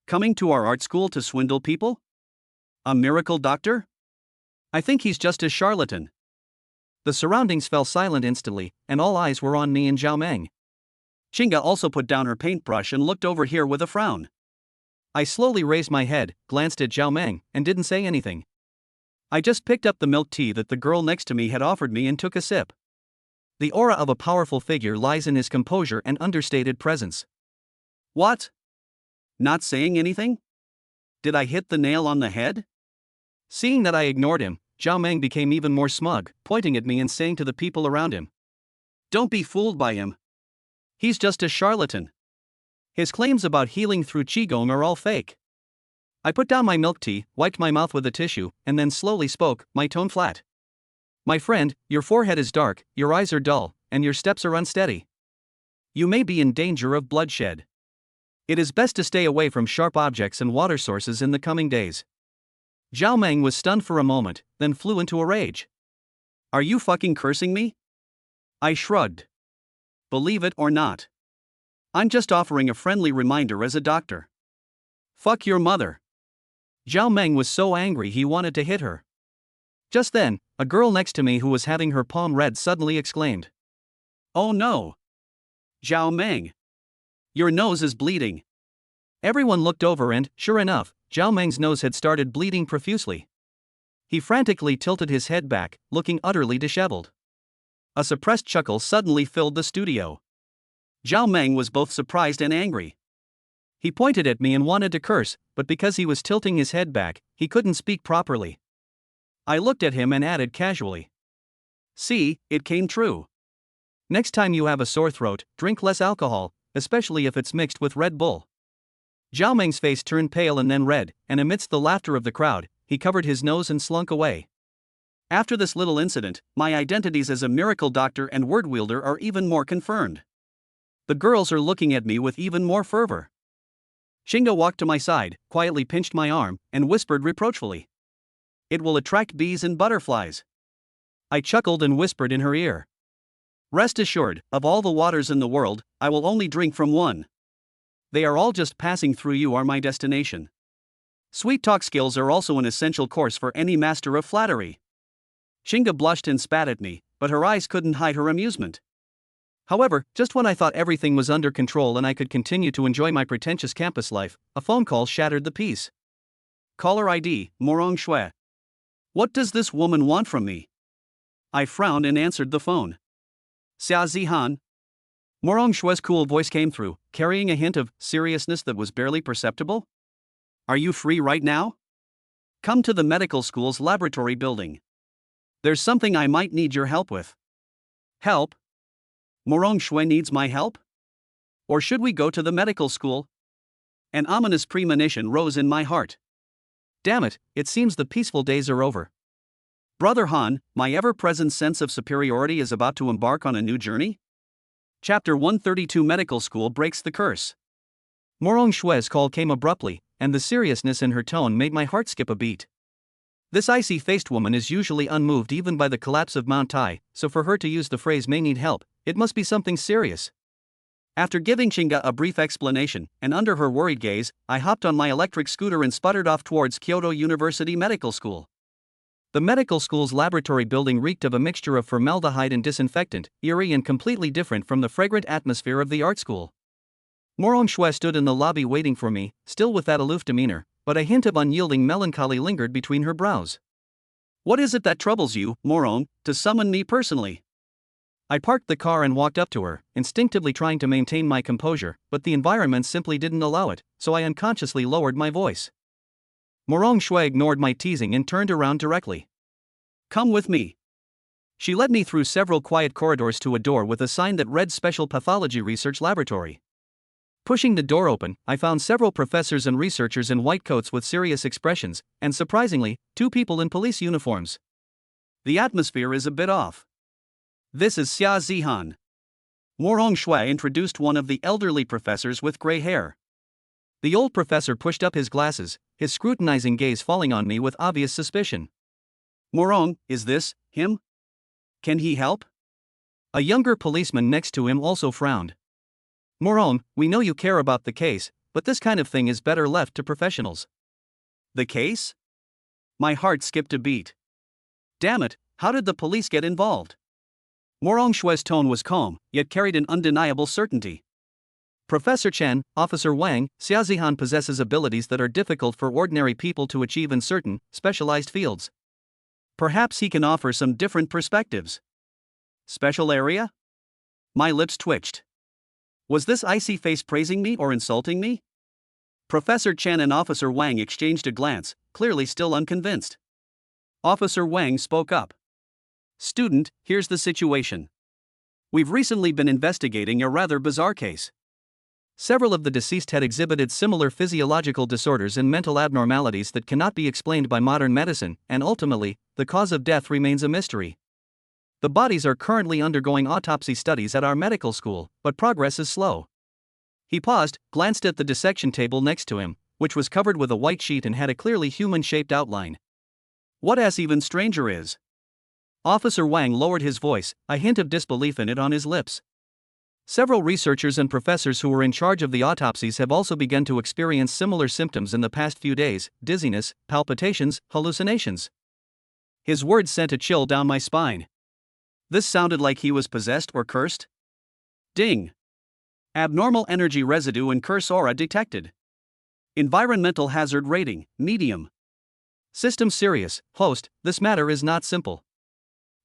Coming to our art school to swindle people? A miracle doctor? I think he's just a charlatan." The surroundings fell silent instantly, and all eyes were on me and Zhao Meng. Chinga also put down her paintbrush and looked over here with a frown. I slowly raised my head, glanced at Zhao Meng, and didn't say anything. I just picked up the milk tea that the girl next to me had offered me and took a sip. The aura of a powerful figure lies in his composure and understated presence. What? Not saying anything? Did I hit the nail on the head? Seeing that I ignored him, Zhao Meng became even more smug, pointing at me and saying to the people around him, "Don't be fooled by him. He's just a charlatan. His claims about healing through qigong are all fake. I put down my milk tea, wiped my mouth with a tissue, and then slowly spoke, my tone flat. My friend, your forehead is dark, your eyes are dull, and your steps are unsteady. You may be in danger of bloodshed. It is best to stay away from sharp objects and water sources in the coming days. Zhao Meng was stunned for a moment, then flew into a rage. Are you fucking cursing me? I shrugged. Believe it or not. I'm just offering a friendly reminder as a doctor. Fuck your mother. Zhao Meng was so angry he wanted to hit her. Just then, a girl next to me who was having her palm read suddenly exclaimed. Oh no! Zhao Meng! Your nose is bleeding. Everyone looked over and, sure enough, Zhao Meng's nose had started bleeding profusely. He frantically tilted his head back, looking utterly disheveled. A suppressed chuckle suddenly filled the studio. Zhao Meng was both surprised and angry. He pointed at me and wanted to curse, but because he was tilting his head back, he couldn't speak properly. I looked at him and added casually. See, it came true. Next time you have a sore throat, drink less alcohol, especially if it's mixed with Red Bull. Zhao Meng's face turned pale and then red, and amidst the laughter of the crowd, he covered his nose and slunk away. After this little incident, my identities as a miracle doctor and word wielder are even more confirmed. The girls are looking at me with even more fervor. Xinga walked to my side, quietly pinched my arm, and whispered reproachfully. It will attract bees and butterflies. I chuckled and whispered in her ear. Rest assured, of all the waters in the world, I will only drink from one. They are all just passing through. You are my destination. Sweet talk skills are also an essential course for any master of flattery. Xinga blushed and spat at me, but her eyes couldn't hide her amusement. However, just when I thought everything was under control and I could continue to enjoy my pretentious campus life, a phone call shattered the peace. Caller ID, Morong Shui. What does this woman want from me? I frowned and answered the phone. Xia Zihan. Morong Shui's cool voice came through, carrying a hint of seriousness that was barely perceptible. Are you free right now? Come to the medical school's laboratory building. There's something I might need your help with. Help? Morong Shui needs my help? Or should we go to the medical school? An ominous premonition rose in my heart. Damn it, it seems the peaceful days are over. Brother Han, my ever-present sense of superiority is about to embark on a new journey? Chapter 132 Medical School breaks the curse. Morong Shui's call came abruptly, and the seriousness in her tone made my heart skip a beat. This icy-faced woman is usually unmoved even by the collapse of Mount Tai, so for her to use the phrase may need help, it must be something serious. After giving Xinga a brief explanation, and under her worried gaze, I hopped on my electric scooter and sputtered off towards Kyoto University Medical School. The medical school's laboratory building reeked of a mixture of formaldehyde and disinfectant, eerie and completely different from the fragrant atmosphere of the art school. Morong Shui stood in the lobby waiting for me, still with that aloof demeanor, but a hint of unyielding melancholy lingered between her brows. What is it that troubles you, Morong, to summon me personally? I parked the car and walked up to her, instinctively trying to maintain my composure, but the environment simply didn't allow it, so I unconsciously lowered my voice. Morong Shui ignored my teasing and turned around directly. Come with me. She led me through several quiet corridors to a door with a sign that read Special Pathology Research Laboratory. Pushing the door open, I found several professors and researchers in white coats with serious expressions, and surprisingly, 2 people in police uniforms. The atmosphere is a bit off. This is Xia Zihan. Morong Shui introduced one of the elderly professors with gray hair. The old professor pushed up his glasses, his scrutinizing gaze falling on me with obvious suspicion. Morong, is this him? Can he help? A younger policeman next to him also frowned. Morong, we know you care about the case, but this kind of thing is better left to professionals. The case? My heart skipped a beat. Damn it, how did the police get involved? Morong Shui's tone was calm, yet carried an undeniable certainty. Professor Chen, Officer Wang, Xia Zihan possesses abilities that are difficult for ordinary people to achieve in certain, specialized fields. Perhaps he can offer some different perspectives. Special area? My lips twitched. Was this icy face praising me or insulting me? Professor Chen and Officer Wang exchanged a glance, clearly still unconvinced. Officer Wang spoke up. Student, here's the situation. We've recently been investigating a rather bizarre case. Several of the deceased had exhibited similar physiological disorders and mental abnormalities that cannot be explained by modern medicine, and ultimately, the cause of death remains a mystery. The bodies are currently undergoing autopsy studies at our medical school, but progress is slow. He paused, glanced at the dissection table next to him, which was covered with a white sheet and had a clearly human-shaped outline. What's even stranger is. Officer Wang lowered his voice, a hint of disbelief in it on his lips. Several researchers and professors who were in charge of the autopsies have also begun to experience similar symptoms in the past few days: dizziness, palpitations, hallucinations. His words sent a chill down my spine. This sounded like he was possessed or cursed. Ding! Abnormal energy residue and curse aura detected. Environmental hazard rating, medium. System serious. Host, this matter is not simple.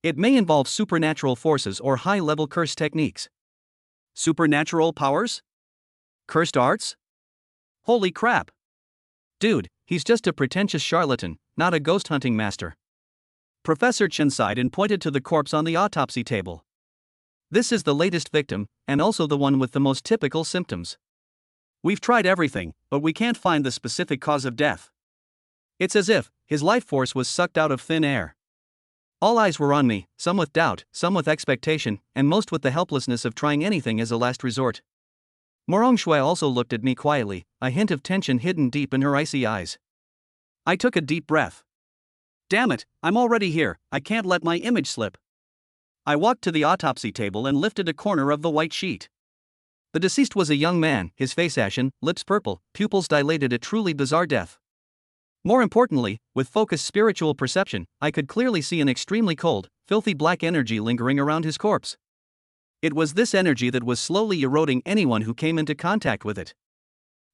It may involve supernatural forces or high-level curse techniques. Supernatural powers? Cursed arts? Holy crap! Dude, he's just a pretentious charlatan, not a ghost hunting master. Professor Chen sighed and pointed to the corpse on the autopsy table. This is the latest victim, and also the one with the most typical symptoms. We've tried everything, but we can't find the specific cause of death. It's as if his life force was sucked out of thin air. All eyes were on me, some with doubt, some with expectation, and most with the helplessness of trying anything as a last resort. Morong Shui also looked at me quietly, a hint of tension hidden deep in her icy eyes. I took a deep breath. Damn it, I'm already here, I can't let my image slip. I walked to the autopsy table and lifted a corner of the white sheet. The deceased was a young man, his face ashen, lips purple, pupils dilated, a truly bizarre death. More importantly, with focused spiritual perception, I could clearly see an extremely cold, filthy black energy lingering around his corpse. It was this energy that was slowly eroding anyone who came into contact with it.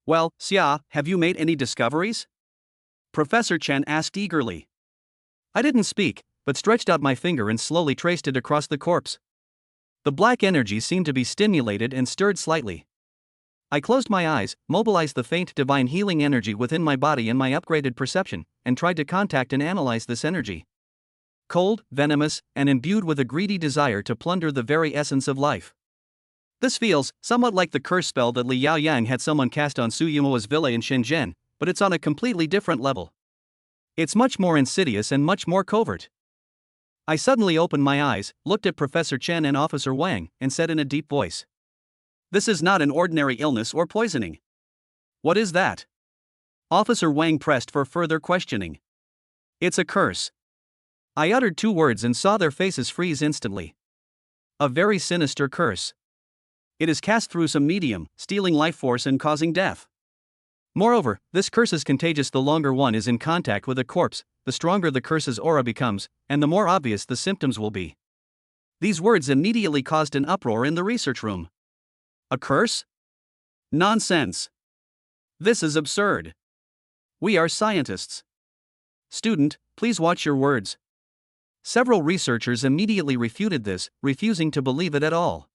Well, Xia, have you made any discoveries? Professor Chen asked eagerly. I didn't speak, but stretched out my finger and slowly traced it across the corpse. The black energy seemed to be stimulated and stirred slightly. I closed my eyes, mobilized the faint divine healing energy within my body and my upgraded perception, and tried to contact and analyze this energy. Cold, venomous, and imbued with a greedy desire to plunder the very essence of life. This feels somewhat like the curse spell that Li Yaoyang had someone cast on Su Yumo's villa in Shenzhen, but it's on a completely different level. It's much more insidious and much more covert. I suddenly opened my eyes, looked at Professor Chen and Officer Wang, and said in a deep voice, "This is not an ordinary illness or poisoning." "What is that?" Officer Wang pressed for further questioning. "It's a curse." I uttered 2 words and saw their faces freeze instantly. A very sinister curse. It is cast through some medium, stealing life force and causing death. Moreover, this curse is contagious. The longer one is in contact with a corpse, the stronger the curse's aura becomes, and the more obvious the symptoms will be. These words immediately caused an uproar in the research room. A curse? Nonsense. This is absurd. We are scientists. Student, please watch your words. Several researchers immediately refuted this, refusing to believe it at all.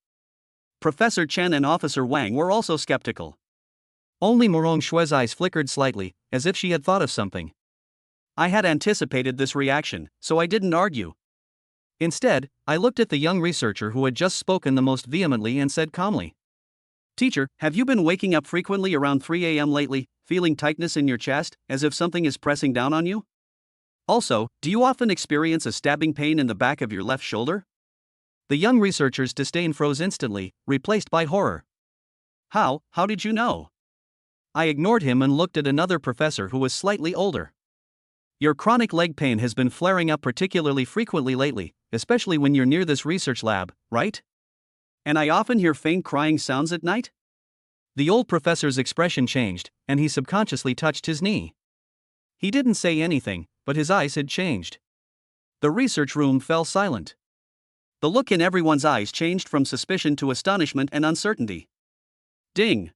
Professor Chen and Officer Wang were also skeptical. Only Morong Shui's eyes flickered slightly, as if she had thought of something. I had anticipated this reaction, so I didn't argue. Instead, I looked at the young researcher who had just spoken the most vehemently and said calmly, "Teacher, have you been waking up frequently around 3 a.m. lately, feeling tightness in your chest, as if something is pressing down on you? Also, do you often experience a stabbing pain in the back of your left shoulder?" The young researcher's disdain froze instantly, replaced by horror. How did you know?" I ignored him and looked at another professor who was slightly older. "Your chronic leg pain has been flaring up particularly frequently lately, especially when you're near this research lab, right? And I often hear faint crying sounds at night?" The old professor's expression changed, and he subconsciously touched his knee. He didn't say anything, but his eyes had changed. The research room fell silent. The look in everyone's eyes changed from suspicion to astonishment and uncertainty. Ding!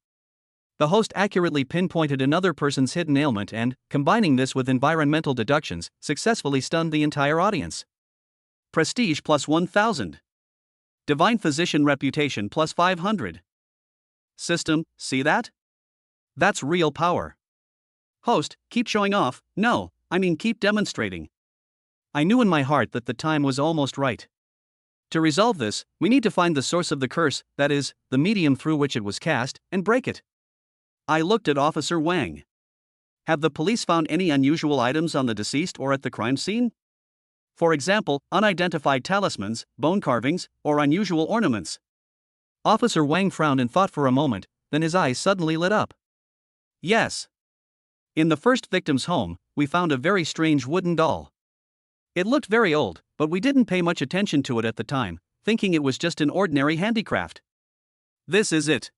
The host accurately pinpointed another person's hidden ailment and, combining this with environmental deductions, successfully stunned the entire audience. Prestige plus 1,000. Divine Physician reputation plus 500. System, see that? That's real power. Host, keep showing off. No, I mean keep demonstrating. I knew in my heart that the time was almost right. To resolve this, we need to find the source of the curse, that is, the medium through which it was cast, and break it. I looked at Officer Wang. Have the police found any unusual items on the deceased or at the crime scene? For example, unidentified talismans, bone carvings, or unusual ornaments. Officer Wang frowned and thought for a moment, then his eyes suddenly lit up. Yes. In the first victim's home, we found a very strange wooden doll. It looked very old, but we didn't pay much attention to it at the time, thinking it was just an ordinary handicraft. This is it.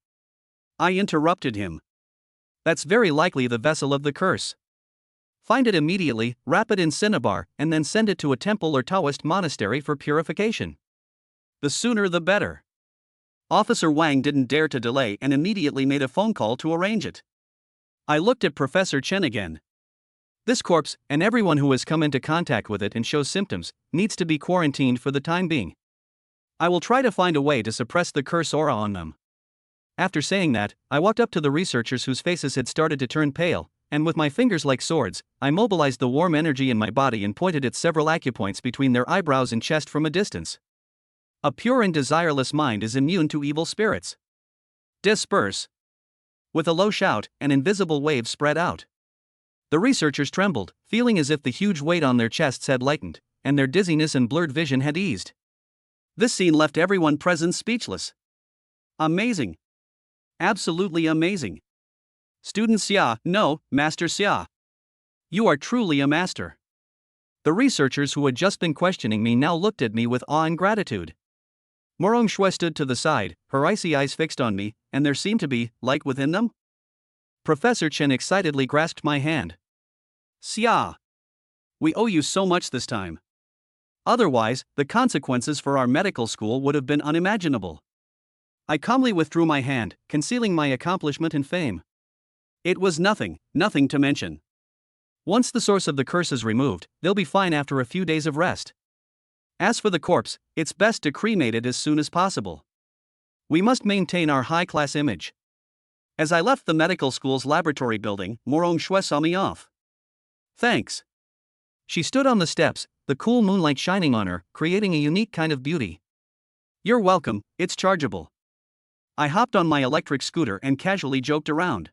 I interrupted him. That's very likely the vessel of the curse. Find it immediately, wrap it in cinnabar, and then send it to a temple or Taoist monastery for purification. The sooner the better. Officer Wang didn't dare to delay and immediately made a phone call to arrange it. I looked at Professor Chen again. This corpse, and everyone who has come into contact with it and shows symptoms, needs to be quarantined for the time being. I will try to find a way to suppress the curse aura on them. After saying that, I walked up to the researchers whose faces had started to turn pale, and with my fingers like swords, I mobilized the warm energy in my body and pointed at several acupoints between their eyebrows and chest from a distance. A pure and desireless mind is immune to evil spirits. Disperse. With a low shout, an invisible wave spread out. The researchers trembled, feeling as if the huge weight on their chests had lightened, and their dizziness and blurred vision had eased. This scene left everyone present speechless. Amazing. Absolutely amazing. Student Xia, no, Master Xia. You are truly a master. The researchers who had just been questioning me now looked at me with awe and gratitude. Morong Shui stood to the side, her icy eyes fixed on me, and there seemed to be light within them. Professor Chen excitedly grasped my hand. Xia! We owe you so much this time. Otherwise, the consequences for our medical school would have been unimaginable. I calmly withdrew my hand, concealing my accomplishment and fame. It was nothing to mention. Once the source of the curse is removed, they'll be fine after a few days of rest. As for the corpse, it's best to cremate it as soon as possible. We must maintain our high-class image. As I left the medical school's laboratory building, Morong Shui saw me off. Thanks. She stood on the steps, the cool moonlight shining on her, creating a unique kind of beauty. You're welcome, it's chargeable. I hopped on my electric scooter and casually joked around.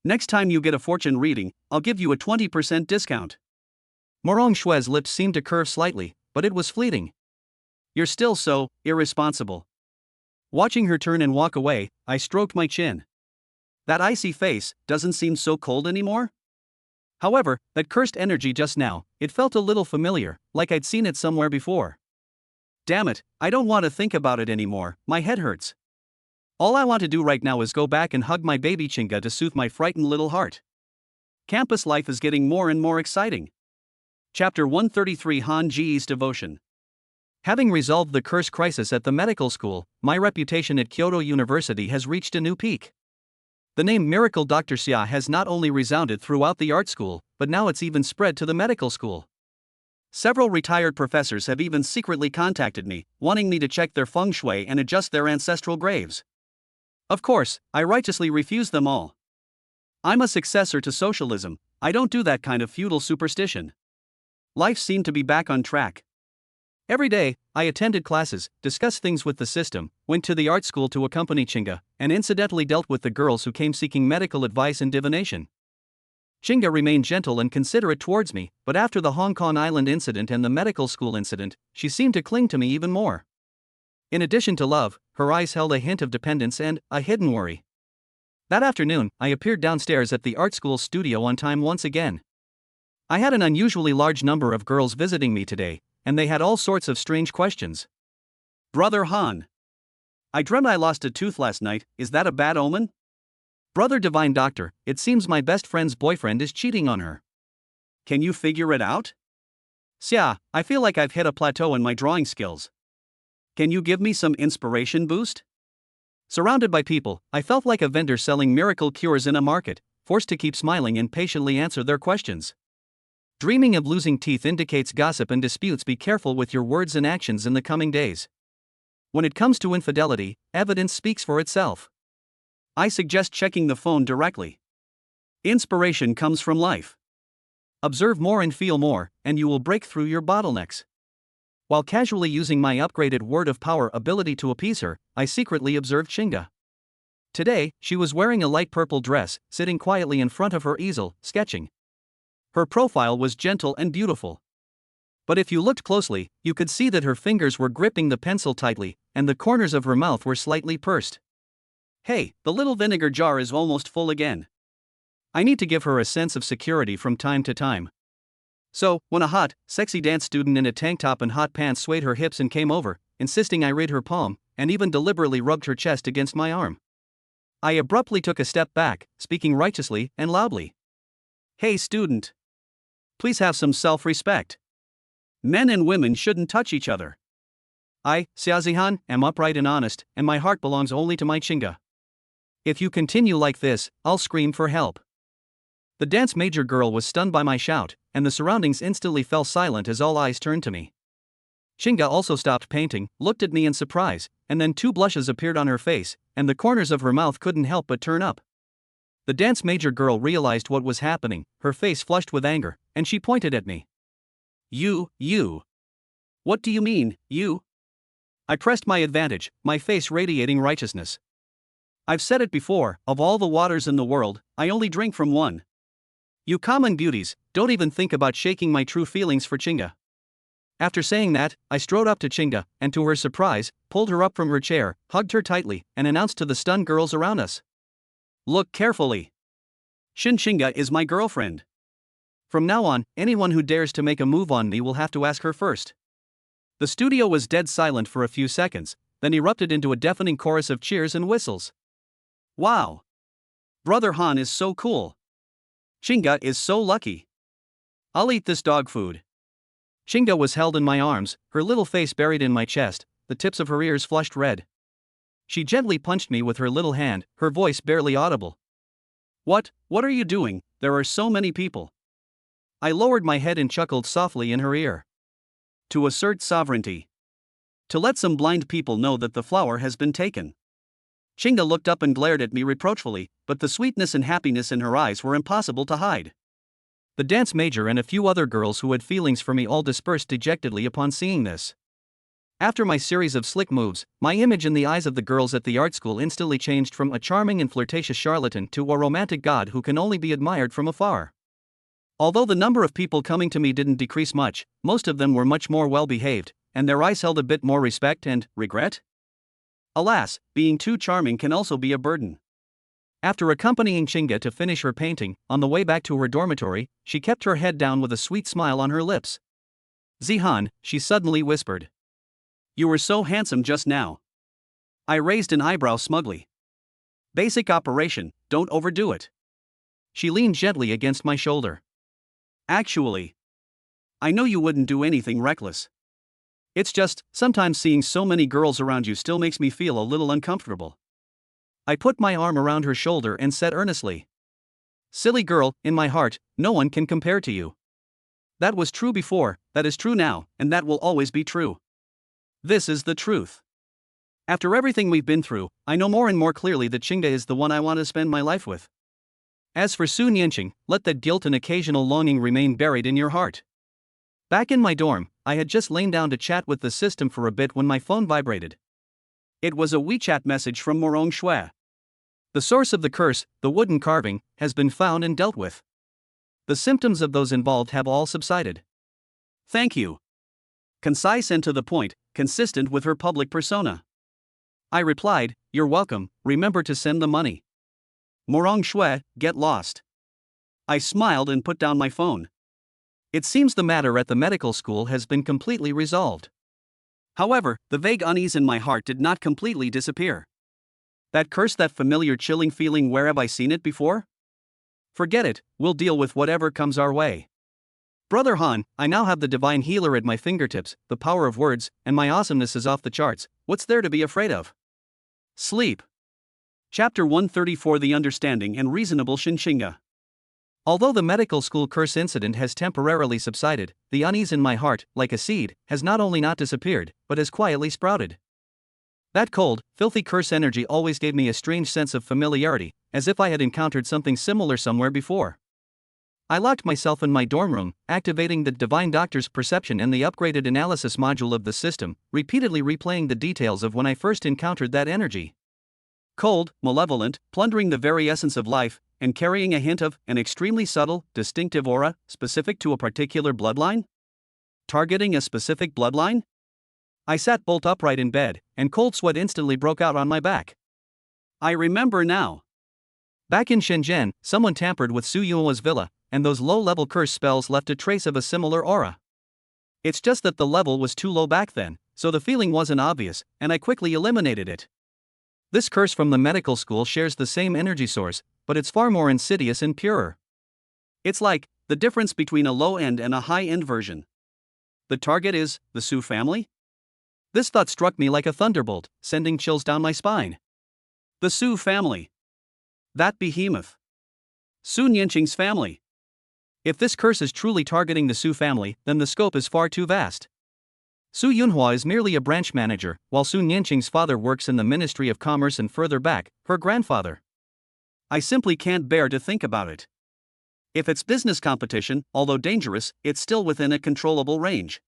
Next time you get a fortune reading, I'll give you a 20% discount. Morong Shui's lips seemed to curve slightly, but it was fleeting. You're still so irresponsible. Watching her turn and walk away, I stroked my chin. That icy face doesn't seem so cold anymore? However, that cursed energy just now, it felt a little familiar, like I'd seen it somewhere before. Damn it, I don't want to think about it anymore, my head hurts. All I want to do right now is go back and hug my baby Chinga to soothe my frightened little heart. Campus life is getting more and more exciting. Chapter 133 Han Ji's Devotion. Having resolved the curse crisis at the medical school, my reputation at Kyoto University has reached a new peak. The name Miracle Dr. Xia has not only resounded throughout the art school, but now it's even spread to the medical school. Several retired professors have even secretly contacted me, wanting me to check their feng shui and adjust their ancestral graves. Of course, I righteously refuse them all. I'm a successor to socialism, I don't do that kind of feudal superstition. Life seemed to be back on track. Every day, I attended classes, discussed things with the system, went to the art school to accompany Chinga, and incidentally dealt with the girls who came seeking medical advice and divination. Chinga remained gentle and considerate towards me, but after the Hong Kong Island incident and the medical school incident, she seemed to cling to me even more. In addition to love, her eyes held a hint of dependence and a hidden worry. That afternoon, I appeared downstairs at the art school studio on time once again. I had an unusually large number of girls visiting me today, and they had all sorts of strange questions. Brother Han. I dreamt I lost a tooth last night, is that a bad omen? Brother Divine Doctor, it seems my best friend's boyfriend is cheating on her. Can you figure it out? Xia, I feel like I've hit a plateau in my drawing skills. Can you give me some inspiration boost? Surrounded by people, I felt like a vendor selling miracle cures in a market, forced to keep smiling and patiently answer their questions. Dreaming of losing teeth indicates gossip and disputes. Be careful with your words and actions in the coming days. When it comes to infidelity, evidence speaks for itself. I suggest checking the phone directly. Inspiration comes from life. Observe more and feel more, and you will break through your bottlenecks. While casually using my upgraded word of power ability to appease her, I secretly observed Chinga. Today, she was wearing a light purple dress, sitting quietly in front of her easel, sketching. Her profile was gentle and beautiful. But if you looked closely, you could see that her fingers were gripping the pencil tightly, and the corners of her mouth were slightly pursed. Hey, the little vinegar jar is almost full again. I need to give her a sense of security from time to time. So, when a hot, sexy dance student in a tank top and hot pants swayed her hips and came over, insisting I read her palm, and even deliberately rubbed her chest against my arm, I abruptly took a step back, speaking righteously and loudly. Hey student. Please have some self-respect. Men and women shouldn't touch each other. I, Xiaozihan, am upright and honest, and my heart belongs only to my Chinga. If you continue like this, I'll scream for help. The dance major girl was stunned by my shout, and the surroundings instantly fell silent as all eyes turned to me. Chinga also stopped painting, looked at me in surprise, and then 2 blushes appeared on her face, and the corners of her mouth couldn't help but turn up. The dance major girl realized what was happening, her face flushed with anger, and she pointed at me. You. What do you mean, you? I pressed my advantage, my face radiating righteousness. I've said it before, of all the waters in the world, I only drink from one. You common beauties, don't even think about shaking my true feelings for Chinga. After saying that, I strode up to Chinga, and to her surprise, pulled her up from her chair, hugged her tightly, and announced to the stunned girls around us. Look carefully. Chinga is my girlfriend. From now on, anyone who dares to make a move on me will have to ask her first. The studio was dead silent for a few seconds, then erupted into a deafening chorus of cheers and whistles. Wow! Brother Han is so cool. Chinga is so lucky. I'll eat this dog food. Chinga was held in my arms, her little face buried in my chest, the tips of her ears flushed red. She gently punched me with her little hand, her voice barely audible. What are you doing? There are so many people. I lowered my head and chuckled softly in her ear. To assert sovereignty. To let some blind people know that the flower has been taken. Chinga looked up and glared at me reproachfully, but the sweetness and happiness in her eyes were impossible to hide. The dance major and a few other girls who had feelings for me all dispersed dejectedly upon seeing this. After my series of slick moves, my image in the eyes of the girls at the art school instantly changed from a charming and flirtatious charlatan to a romantic god who can only be admired from afar. Although the number of people coming to me didn't decrease much, most of them were much more well-behaved, and their eyes held a bit more respect and regret. Alas, being too charming can also be a burden. After accompanying Chinga to finish her painting, on the way back to her dormitory, she kept her head down with a sweet smile on her lips. Zihan, she suddenly whispered. You were so handsome just now. I raised an eyebrow smugly. Basic operation, don't overdo it. She leaned gently against my shoulder. Actually, I know you wouldn't do anything reckless. It's just, sometimes seeing so many girls around you still makes me feel a little uncomfortable. I put my arm around her shoulder and said earnestly. Silly girl, in my heart, no one can compare to you. That was true before, that is true now, and that will always be true. This is the truth. After everything we've been through, I know more and more clearly that Chinga is the one I want to spend my life with. As for Su Nianqing, let that guilt and occasional longing remain buried in your heart. Back in my dorm, I had just lain down to chat with the system for a bit when my phone vibrated. It was a WeChat message from Morong Shui. The source of the curse, the wooden carving, has been found and dealt with. The symptoms of those involved have all subsided. Thank you. Concise and to the point, consistent with her public persona. I replied, you're welcome, remember to send the money. Morong Shui, get lost. I smiled and put down my phone. It seems the matter at the medical school has been completely resolved. However, the vague unease in my heart did not completely disappear. That curse, that familiar chilling feeling, where have I seen it before? Forget it, we'll deal with whatever comes our way. Brother Han, I now have the divine healer at my fingertips, the power of words, and my awesomeness is off the charts. What's there to be afraid of? Sleep. Chapter 134, The Understanding and Reasonable Shinshinga. Although the medical school curse incident has temporarily subsided, the unease in my heart, like a seed, has not only not disappeared, but has quietly sprouted. That cold, filthy curse energy always gave me a strange sense of familiarity, as if I had encountered something similar somewhere before. I locked myself in my dorm room, activating the divine doctor's perception and the upgraded analysis module of the system, repeatedly replaying the details of when I first encountered that energy. Cold, malevolent, plundering the very essence of life, and carrying a hint of an extremely subtle, distinctive aura, specific to a particular bloodline? Targeting a specific bloodline? I sat bolt upright in bed, and cold sweat instantly broke out on my back. I remember now. Back in Shenzhen, someone tampered with Su Yuanhua's villa, and those low-level curse spells left a trace of a similar aura. It's just that the level was too low back then, so the feeling wasn't obvious, and I quickly eliminated it. This curse from the medical school shares the same energy source, but it's far more insidious and purer. It's like the difference between a low-end and a high-end version. The target is the Su family? This thought struck me like a thunderbolt, sending chills down my spine. The Su family. That behemoth. Su Nianqing's family. If this curse is truly targeting the Su family, then the scope is far too vast. Su Yunhua is merely a branch manager, while Su Nianqing's father works in the Ministry of Commerce and further back, her grandfather. I simply can't bear to think about it. If it's business competition, although dangerous, it's still within a controllable range.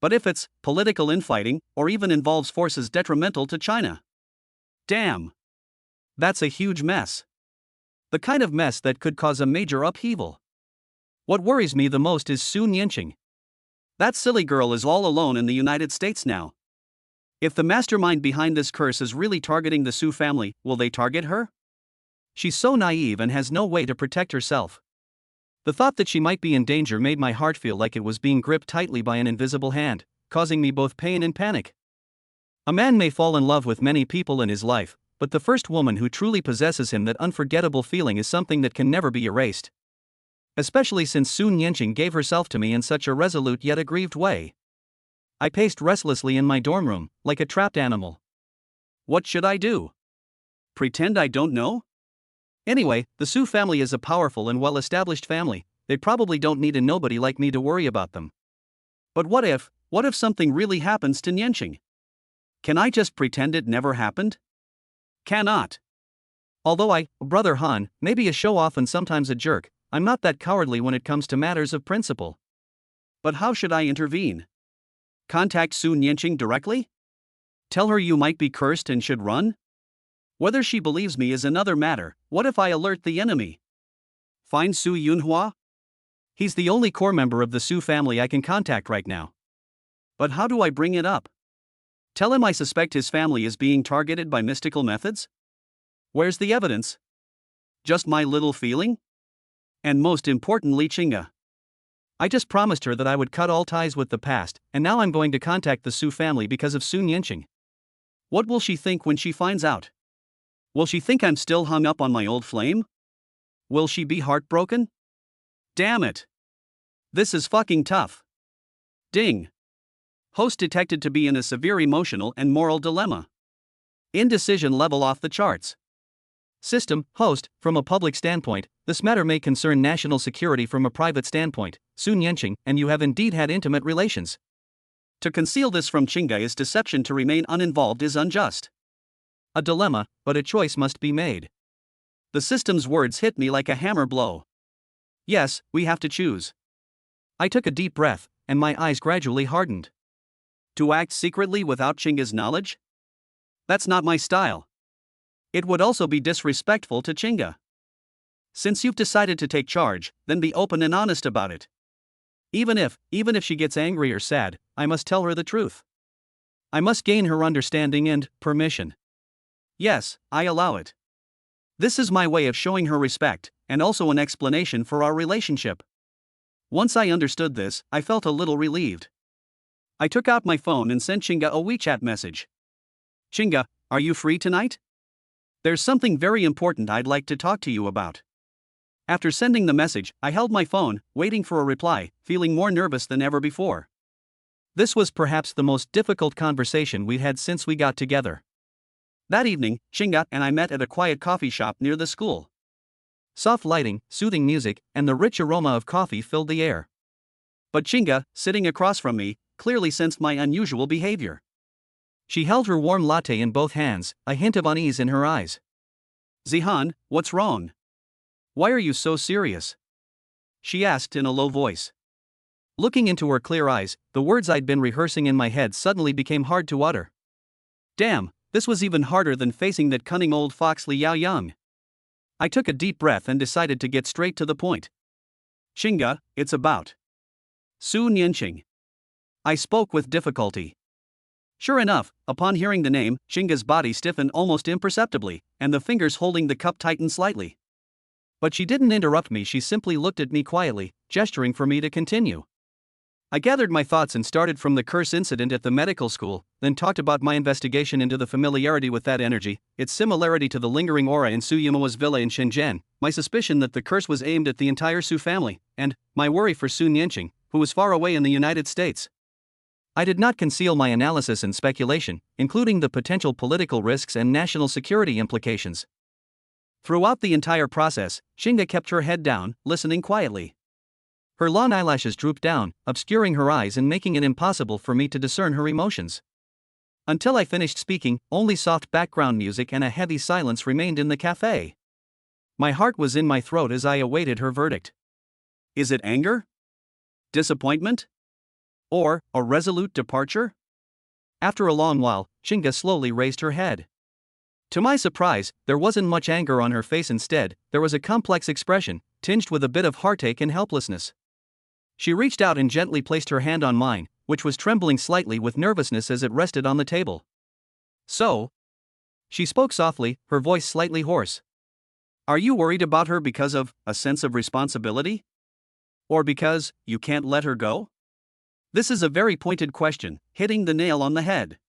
But if it's political infighting, or even involves forces detrimental to China, damn! That's a huge mess. The kind of mess that could cause a major upheaval. What worries me the most is Su Nianqing. That silly girl is all alone in the United States now. If the mastermind behind this curse is really targeting the Su family, will they target her? She's so naive and has no way to protect herself. The thought that she might be in danger made my heart feel like it was being gripped tightly by an invisible hand, causing me both pain and panic. A man may fall in love with many people in his life, but the first woman who truly possesses him, that unforgettable feeling, is something that can never be erased. Especially since Su Nianqing gave herself to me in such a resolute yet aggrieved way. I paced restlessly in my dorm room, like a trapped animal. What should I do? Pretend I don't know? Anyway, the Su family is a powerful and well-established family. They probably don't need a nobody like me to worry about them. But what if something really happens to Nianqing? Can I just pretend it never happened? Cannot. Although Brother Han, may be a show-off and sometimes a jerk, I'm not that cowardly when it comes to matters of principle. But how should I intervene? Contact Su Nianqing directly? Tell her you might be cursed and should run? Whether she believes me is another matter. What if I alert the enemy? Find Su Yunhua? He's the only core member of the Su family I can contact right now. But how do I bring it up? Tell him I suspect his family is being targeted by mystical methods? Where's the evidence? Just my little feeling? And most importantly, Chinga. I just promised her that I would cut all ties with the past, and now I'm going to contact the Su family because of Su Nianqing. What will she think when she finds out? Will she think I'm still hung up on my old flame? Will she be heartbroken? Damn it. This is fucking tough. Ding. Host detected to be in a severe emotional and moral dilemma. Indecision level off the charts. System, host, from a public standpoint, this matter may concern national security. From a private standpoint, Su Nianqing and you have indeed had intimate relations. To conceal this from Chinga is deception. To remain uninvolved is unjust. A dilemma, but a choice must be made. The system's words hit me like a hammer blow. Yes, we have to choose. I took a deep breath, and my eyes gradually hardened. To act secretly without Chinga's knowledge? That's not my style. It would also be disrespectful to Chinga. Since you've decided to take charge, then be open and honest about it. Even if she gets angry or sad, I must tell her the truth. I must gain her understanding and permission. Yes, I allow it. This is my way of showing her respect, and also an explanation for our relationship. Once I understood this, I felt a little relieved. I took out my phone and sent Chinga a WeChat message. Chinga, are you free tonight? There's something very important I'd like to talk to you about. After sending the message, I held my phone, waiting for a reply, feeling more nervous than ever before. This was perhaps the most difficult conversation we'd had since we got together. That evening, Chinga and I met at a quiet coffee shop near the school. Soft lighting, soothing music, and the rich aroma of coffee filled the air. But Chinga, sitting across from me, clearly sensed my unusual behavior. She held her warm latte in both hands, a hint of unease in her eyes. Zihan, what's wrong? Why are you so serious? she asked in a low voice. Looking into her clear eyes, the words I'd been rehearsing in my head suddenly became hard to utter. Damn, this was even harder than facing that cunning old fox Li Yao Yang. I took a deep breath and decided to get straight to the point. Xinga, it's about Su Nianqing. I spoke with difficulty. Sure enough, upon hearing the name, Xinga's body stiffened almost imperceptibly, and the fingers holding the cup tightened slightly. But she didn't interrupt me, she simply looked at me quietly, gesturing for me to continue. I gathered my thoughts and started from the curse incident at the medical school, then talked about my investigation into the familiarity with that energy, its similarity to the lingering aura in Su Yimao's villa in Shenzhen, my suspicion that the curse was aimed at the entire Su family, and my worry for Su Nianqing, who was far away in the United States. I did not conceal my analysis and speculation, including the potential political risks and national security implications. Throughout the entire process, Xinga kept her head down, listening quietly. Her long eyelashes drooped down, obscuring her eyes and making it impossible for me to discern her emotions. Until I finished speaking, only soft background music and a heavy silence remained in the cafe. My heart was in my throat as I awaited her verdict. Is it anger? Disappointment? Or a resolute departure? After a long while, Xinga slowly raised her head. To my surprise, there wasn't much anger on her face. Instead, there was a complex expression, tinged with a bit of heartache and helplessness. She reached out and gently placed her hand on mine, which was trembling slightly with nervousness as it rested on the table. So? She spoke softly, her voice slightly hoarse. Are you worried about her because of a sense of responsibility? Or because you can't let her go? This is a very pointed question, hitting the nail on the head.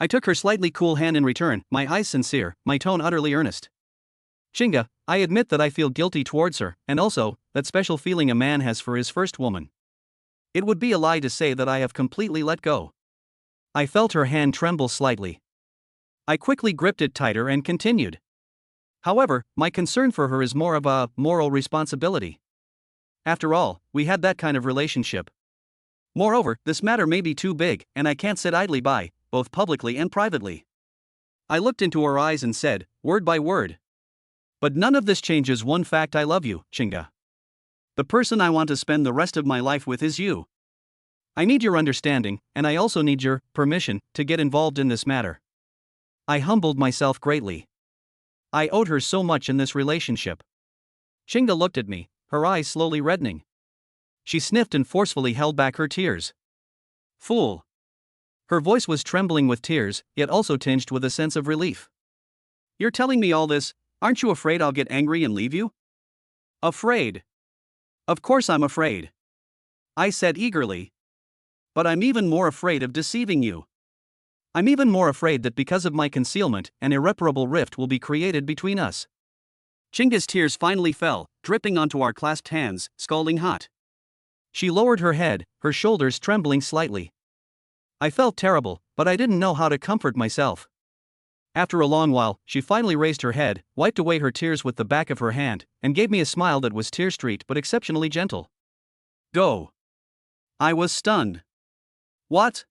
I took her slightly cool hand in return, my eyes sincere, my tone utterly earnest. Xinga, I admit that I feel guilty towards her, and also, that special feeling a man has for his first woman. It would be a lie to say that I have completely let go. I felt her hand tremble slightly. I quickly gripped it tighter and continued. However, my concern for her is more of a moral responsibility. After all, we had that kind of relationship. Moreover, this matter may be too big, and I can't sit idly by, both publicly and privately. I looked into her eyes and said, word by word. But none of this changes one fact: I love you, Xinga. The person I want to spend the rest of my life with is you. I need your understanding, and I also need your permission to get involved in this matter. I humbled myself greatly. I owed her so much in this relationship. Xinga looked at me, her eyes slowly reddening. She sniffed and forcefully held back her tears. Fool. Her voice was trembling with tears, yet also tinged with a sense of relief. You're telling me all this? Aren't you afraid I'll get angry and leave you? Afraid? Of course I'm afraid. I said eagerly. But I'm even more afraid of deceiving you. I'm even more afraid that because of my concealment, an irreparable rift will be created between us. Xinga's tears finally fell, dripping onto our clasped hands, scalding hot. She lowered her head, her shoulders trembling slightly. I felt terrible, but I didn't know how to comfort myself. After a long while, she finally raised her head, wiped away her tears with the back of her hand, and gave me a smile that was tear-streaked but exceptionally gentle. Go. I was stunned. What?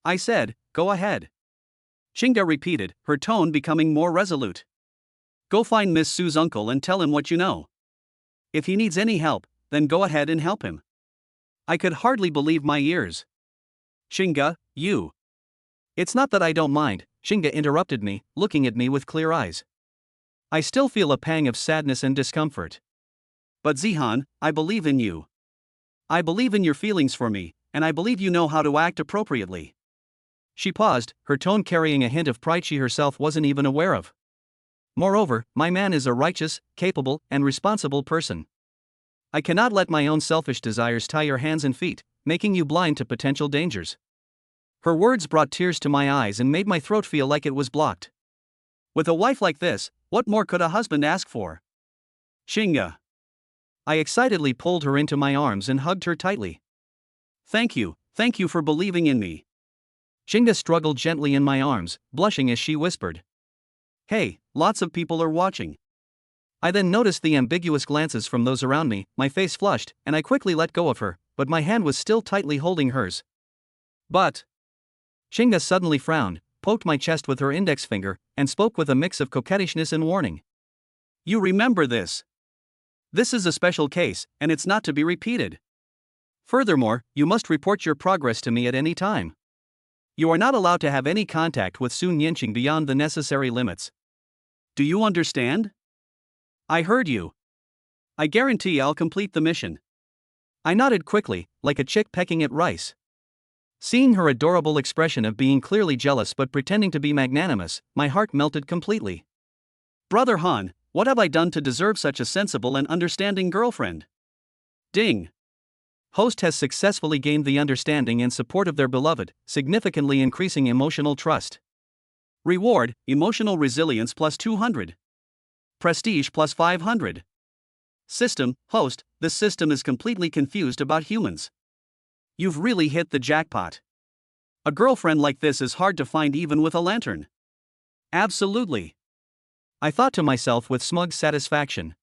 I said, go ahead. Xinga repeated, her tone becoming more resolute. Go find Miss Su's uncle and tell him what you know. If he needs any help, then go ahead and help him. I could hardly believe my ears. Xinga, you. It's not that I don't mind, Xinga interrupted me, looking at me with clear eyes. I still feel a pang of sadness and discomfort. But Zihan, I believe in you. I believe in your feelings for me, and I believe you know how to act appropriately. She paused, her tone carrying a hint of pride she herself wasn't even aware of. Moreover, my man is a righteous, capable, and responsible person. I cannot let my own selfish desires tie your hands and feet, making you blind to potential dangers. Her words brought tears to my eyes and made my throat feel like it was blocked. With a wife like this, what more could a husband ask for? Xinga. I excitedly pulled her into my arms and hugged her tightly. Thank you for believing in me. Xinga struggled gently in my arms, blushing as she whispered. Hey, lots of people are watching. I then noticed the ambiguous glances from those around me, my face flushed, and I quickly let go of her, but my hand was still tightly holding hers. But. Xinga suddenly frowned, poked my chest with her index finger, and spoke with a mix of coquettishness and warning. You remember this. This is a special case, and it's not to be repeated. Furthermore, you must report your progress to me at any time. You are not allowed to have any contact with Su Nianqing beyond the necessary limits. Do you understand? I heard you. I guarantee I'll complete the mission. I nodded quickly, like a chick pecking at rice. Seeing her adorable expression of being clearly jealous but pretending to be magnanimous, my heart melted completely. Brother Han, what have I done to deserve such a sensible and understanding girlfriend? Ding. Host has successfully gained the understanding and support of their beloved, significantly increasing emotional trust. Reward, emotional resilience plus 200. Prestige plus 500. System, host, this system is completely confused about humans. You've really hit the jackpot. A girlfriend like this is hard to find even with a lantern. Absolutely. I thought to myself with smug satisfaction.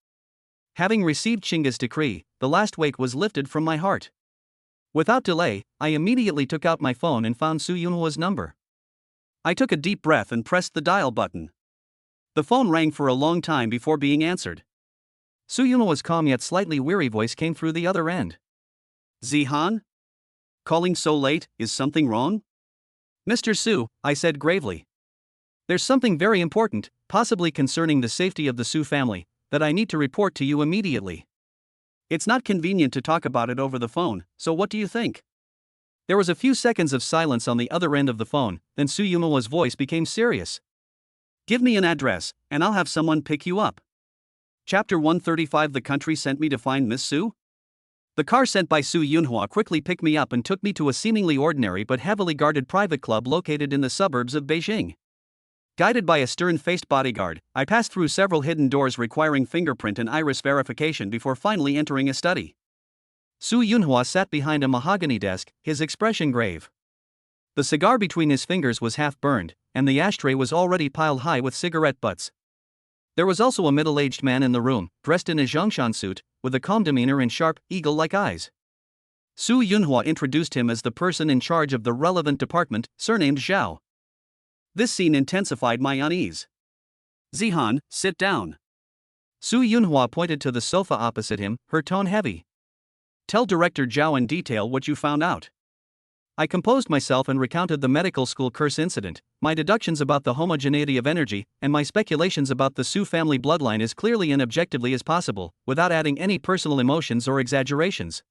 Having received Chinga's decree, the last weight was lifted from my heart. Without delay, I immediately took out my phone and found Su Yunhua's number. I took a deep breath and pressed the dial button. The phone rang for a long time before being answered. Su Yunhua's calm yet slightly weary voice came through the other end. Zihan? Calling so late, is something wrong? Mr. Su, I said gravely. There's something very important, possibly concerning the safety of the Su family, that I need to report to you immediately. It's not convenient to talk about it over the phone, so what do you think? There was a few seconds of silence on the other end of the phone, then Su Yunhua's voice became serious. Give me an address, and I'll have someone pick you up. Chapter 135. The country sent me to find Miss Su? The car sent by Su Yunhua quickly picked me up and took me to a seemingly ordinary but heavily guarded private club located in the suburbs of Beijing. Guided by a stern-faced bodyguard, I passed through several hidden doors requiring fingerprint and iris verification before finally entering a study. Su Yunhua sat behind a mahogany desk, his expression grave. The cigar between his fingers was half burned, and the ashtray was already piled high with cigarette butts. There was also a middle-aged man in the room, dressed in a Zhongshan suit, with a calm demeanor and sharp, eagle-like eyes. Su Yunhua introduced him as the person in charge of the relevant department, surnamed Zhao. This scene intensified my unease. Zihan, sit down. Su Yunhua pointed to the sofa opposite him, her tone heavy. Tell Director Zhao in detail what you found out. I composed myself and recounted the medical school curse incident, my deductions about the homogeneity of energy, and my speculations about the Su family bloodline as clearly and objectively as possible, without adding any personal emotions or exaggerations.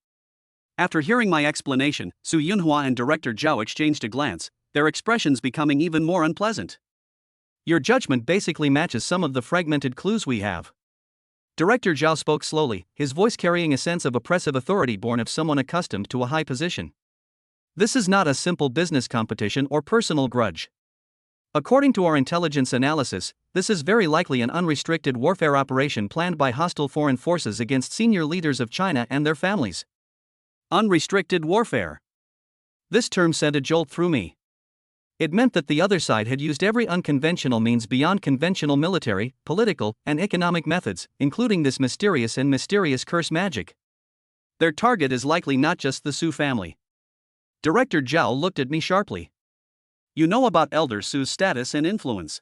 After hearing my explanation, Su Yunhua and Director Zhao exchanged a glance, their expressions becoming even more unpleasant. Your judgment basically matches some of the fragmented clues we have. Director Zhao spoke slowly, his voice carrying a sense of oppressive authority born of someone accustomed to a high position. This is not a simple business competition or personal grudge. According to our intelligence analysis, this is very likely an unrestricted warfare operation planned by hostile foreign forces against senior leaders of China and their families. Unrestricted warfare. This term sent a jolt through me. It meant that the other side had used every unconventional means beyond conventional military, political, and economic methods, including this mysterious curse magic. Their target is likely not just the Su family. Director Zhao looked at me sharply. You know about Elder Su's status and influence.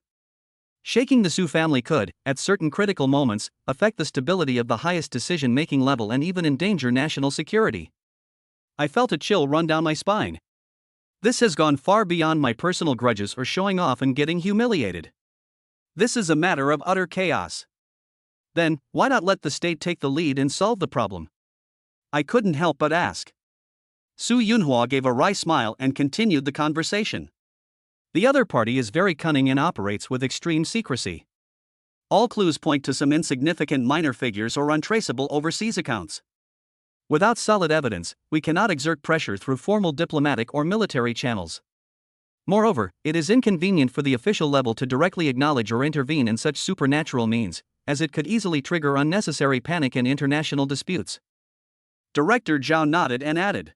Shaking the Su family could, at certain critical moments, affect the stability of the highest decision-making level and even endanger national security. I felt a chill run down my spine. This has gone far beyond my personal grudges or showing off and getting humiliated. This is a matter of utter chaos. Then, why not let the state take the lead and solve the problem? I couldn't help but ask. Su Yunhua gave a wry smile and continued the conversation. The other party is very cunning and operates with extreme secrecy. All clues point to some insignificant minor figures or untraceable overseas accounts. Without solid evidence, we cannot exert pressure through formal diplomatic or military channels. Moreover, it is inconvenient for the official level to directly acknowledge or intervene in such supernatural means, as it could easily trigger unnecessary panic and international disputes. Director Zhao nodded and added.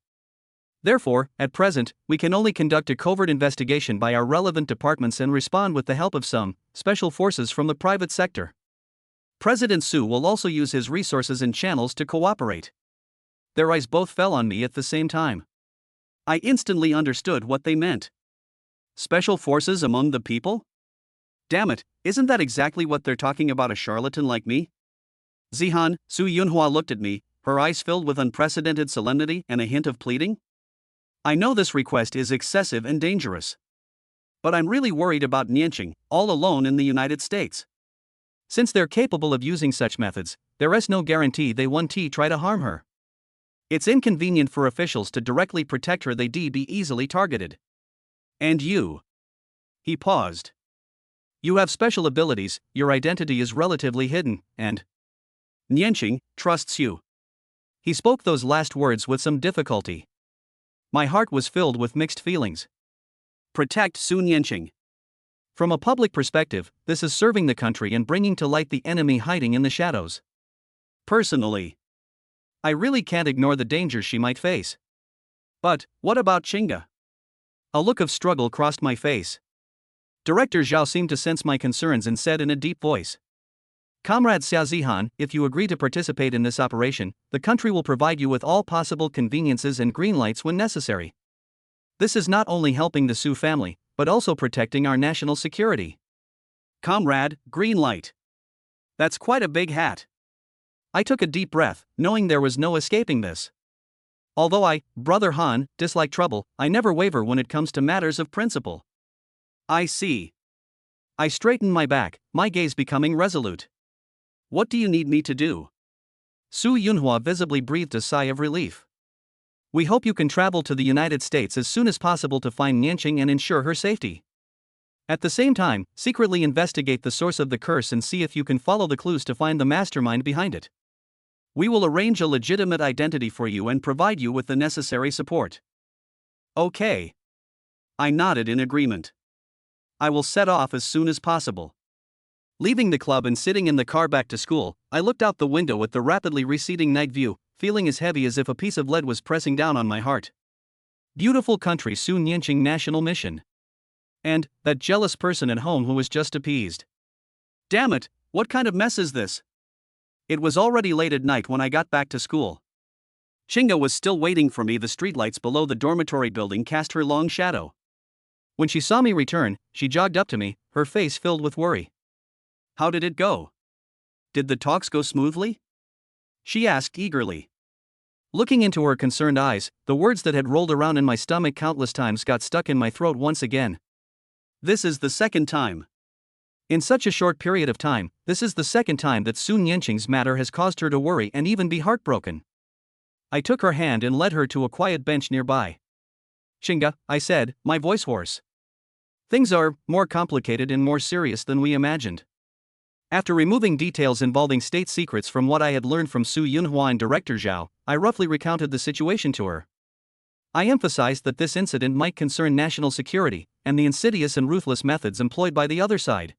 Therefore, at present, we can only conduct a covert investigation by our relevant departments and respond with the help of some special forces from the private sector. President Su will also use his resources and channels to cooperate. Their eyes both fell on me at the same time. I instantly understood what they meant. Special forces among the people? Damn it, isn't that exactly what they're talking about a charlatan like me? Zihan, Su Yunhua looked at me, her eyes filled with unprecedented solemnity and a hint of pleading. I know this request is excessive and dangerous. But I'm really worried about Nianqing, all alone in the United States. Since they're capable of using such methods, there is no guarantee they won't try to harm her. It's inconvenient for officials to directly protect her, they'd be easily targeted. And you. He paused. You have special abilities, your identity is relatively hidden, and Nianqing trusts you. He spoke those last words with some difficulty. My heart was filled with mixed feelings. Protect Su Nianqing. From a public perspective, this is serving the country and bringing to light the enemy hiding in the shadows. Personally, I really can't ignore the dangers she might face. But, what about Chinga? A look of struggle crossed my face. Director Zhao seemed to sense my concerns and said in a deep voice, Comrade Xiao Zihan, if you agree to participate in this operation, the country will provide you with all possible conveniences and green lights when necessary. This is not only helping the Su family, but also protecting our national security. Comrade, green light. That's quite a big hat. I took a deep breath, knowing there was no escaping this. Although I, Brother Han, dislike trouble, I never waver when it comes to matters of principle. I see. I straightened my back, my gaze becoming resolute. What do you need me to do? Su Yunhua visibly breathed a sigh of relief. We hope you can travel to the United States as soon as possible to find Nianqing and ensure her safety. At the same time, secretly investigate the source of the curse and see if you can follow the clues to find the mastermind behind it. We will arrange a legitimate identity for you and provide you with the necessary support. Okay. I nodded in agreement. I will set off as soon as possible. Leaving the club and sitting in the car back to school, I looked out the window at the rapidly receding night view, feeling as heavy as if a piece of lead was pressing down on my heart. Beautiful country Su Nianqing national mission. And that jealous person at home who was just appeased. Damn it, what kind of mess is this? It was already late at night when I got back to school. Chinga was still waiting for me. The streetlights below the dormitory building cast her long shadow. When she saw me return, she jogged up to me, her face filled with worry. How did it go? Did the talks go smoothly? She asked eagerly. Looking into her concerned eyes, the words that had rolled around in my stomach countless times got stuck in my throat once again. This is the second time. In such a short period of time, this is the second time that Su Nianqing's matter has caused her to worry and even be heartbroken. I took her hand and led her to a quiet bench nearby. Chinga, I said, my voice hoarse. Things are more complicated and more serious than we imagined. After removing details involving state secrets from what I had learned from Su Yunhua and Director Zhao, I roughly recounted the situation to her. I emphasized that this incident might concern national security, and the insidious and ruthless methods employed by the other side.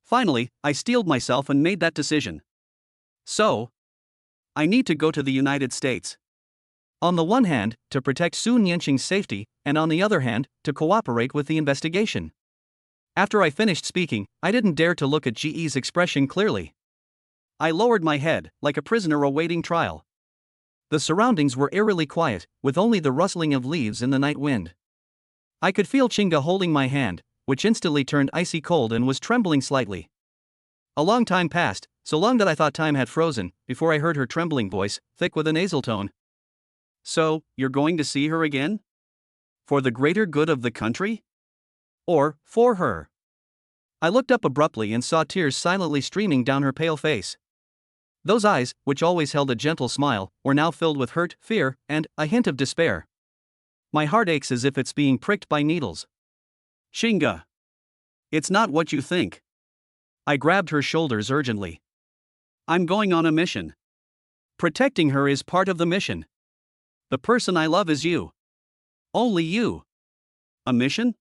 Finally, I steeled myself and made that decision. So, I need to go to the United States. On the one hand, to protect Su Nianqing's safety, and on the other hand, to cooperate with the investigation. After I finished speaking, I didn't dare to look at GE's expression clearly. I lowered my head, like a prisoner awaiting trial. The surroundings were eerily quiet, with only the rustling of leaves in the night wind. I could feel Chinga holding my hand, which instantly turned icy cold and was trembling slightly. A long time passed, so long that I thought time had frozen, before I heard her trembling voice, thick with a nasal tone. So, you're going to see her again? For the greater good of the country? Or, for her? I looked up abruptly and saw tears silently streaming down her pale face. Those eyes, which always held a gentle smile, were now filled with hurt, fear, and a hint of despair. My heart aches as if it's being pricked by needles. Chinga. It's not what you think. I grabbed her shoulders urgently. I'm going on a mission. Protecting her is part of the mission. The person I love is you. Only you. A mission?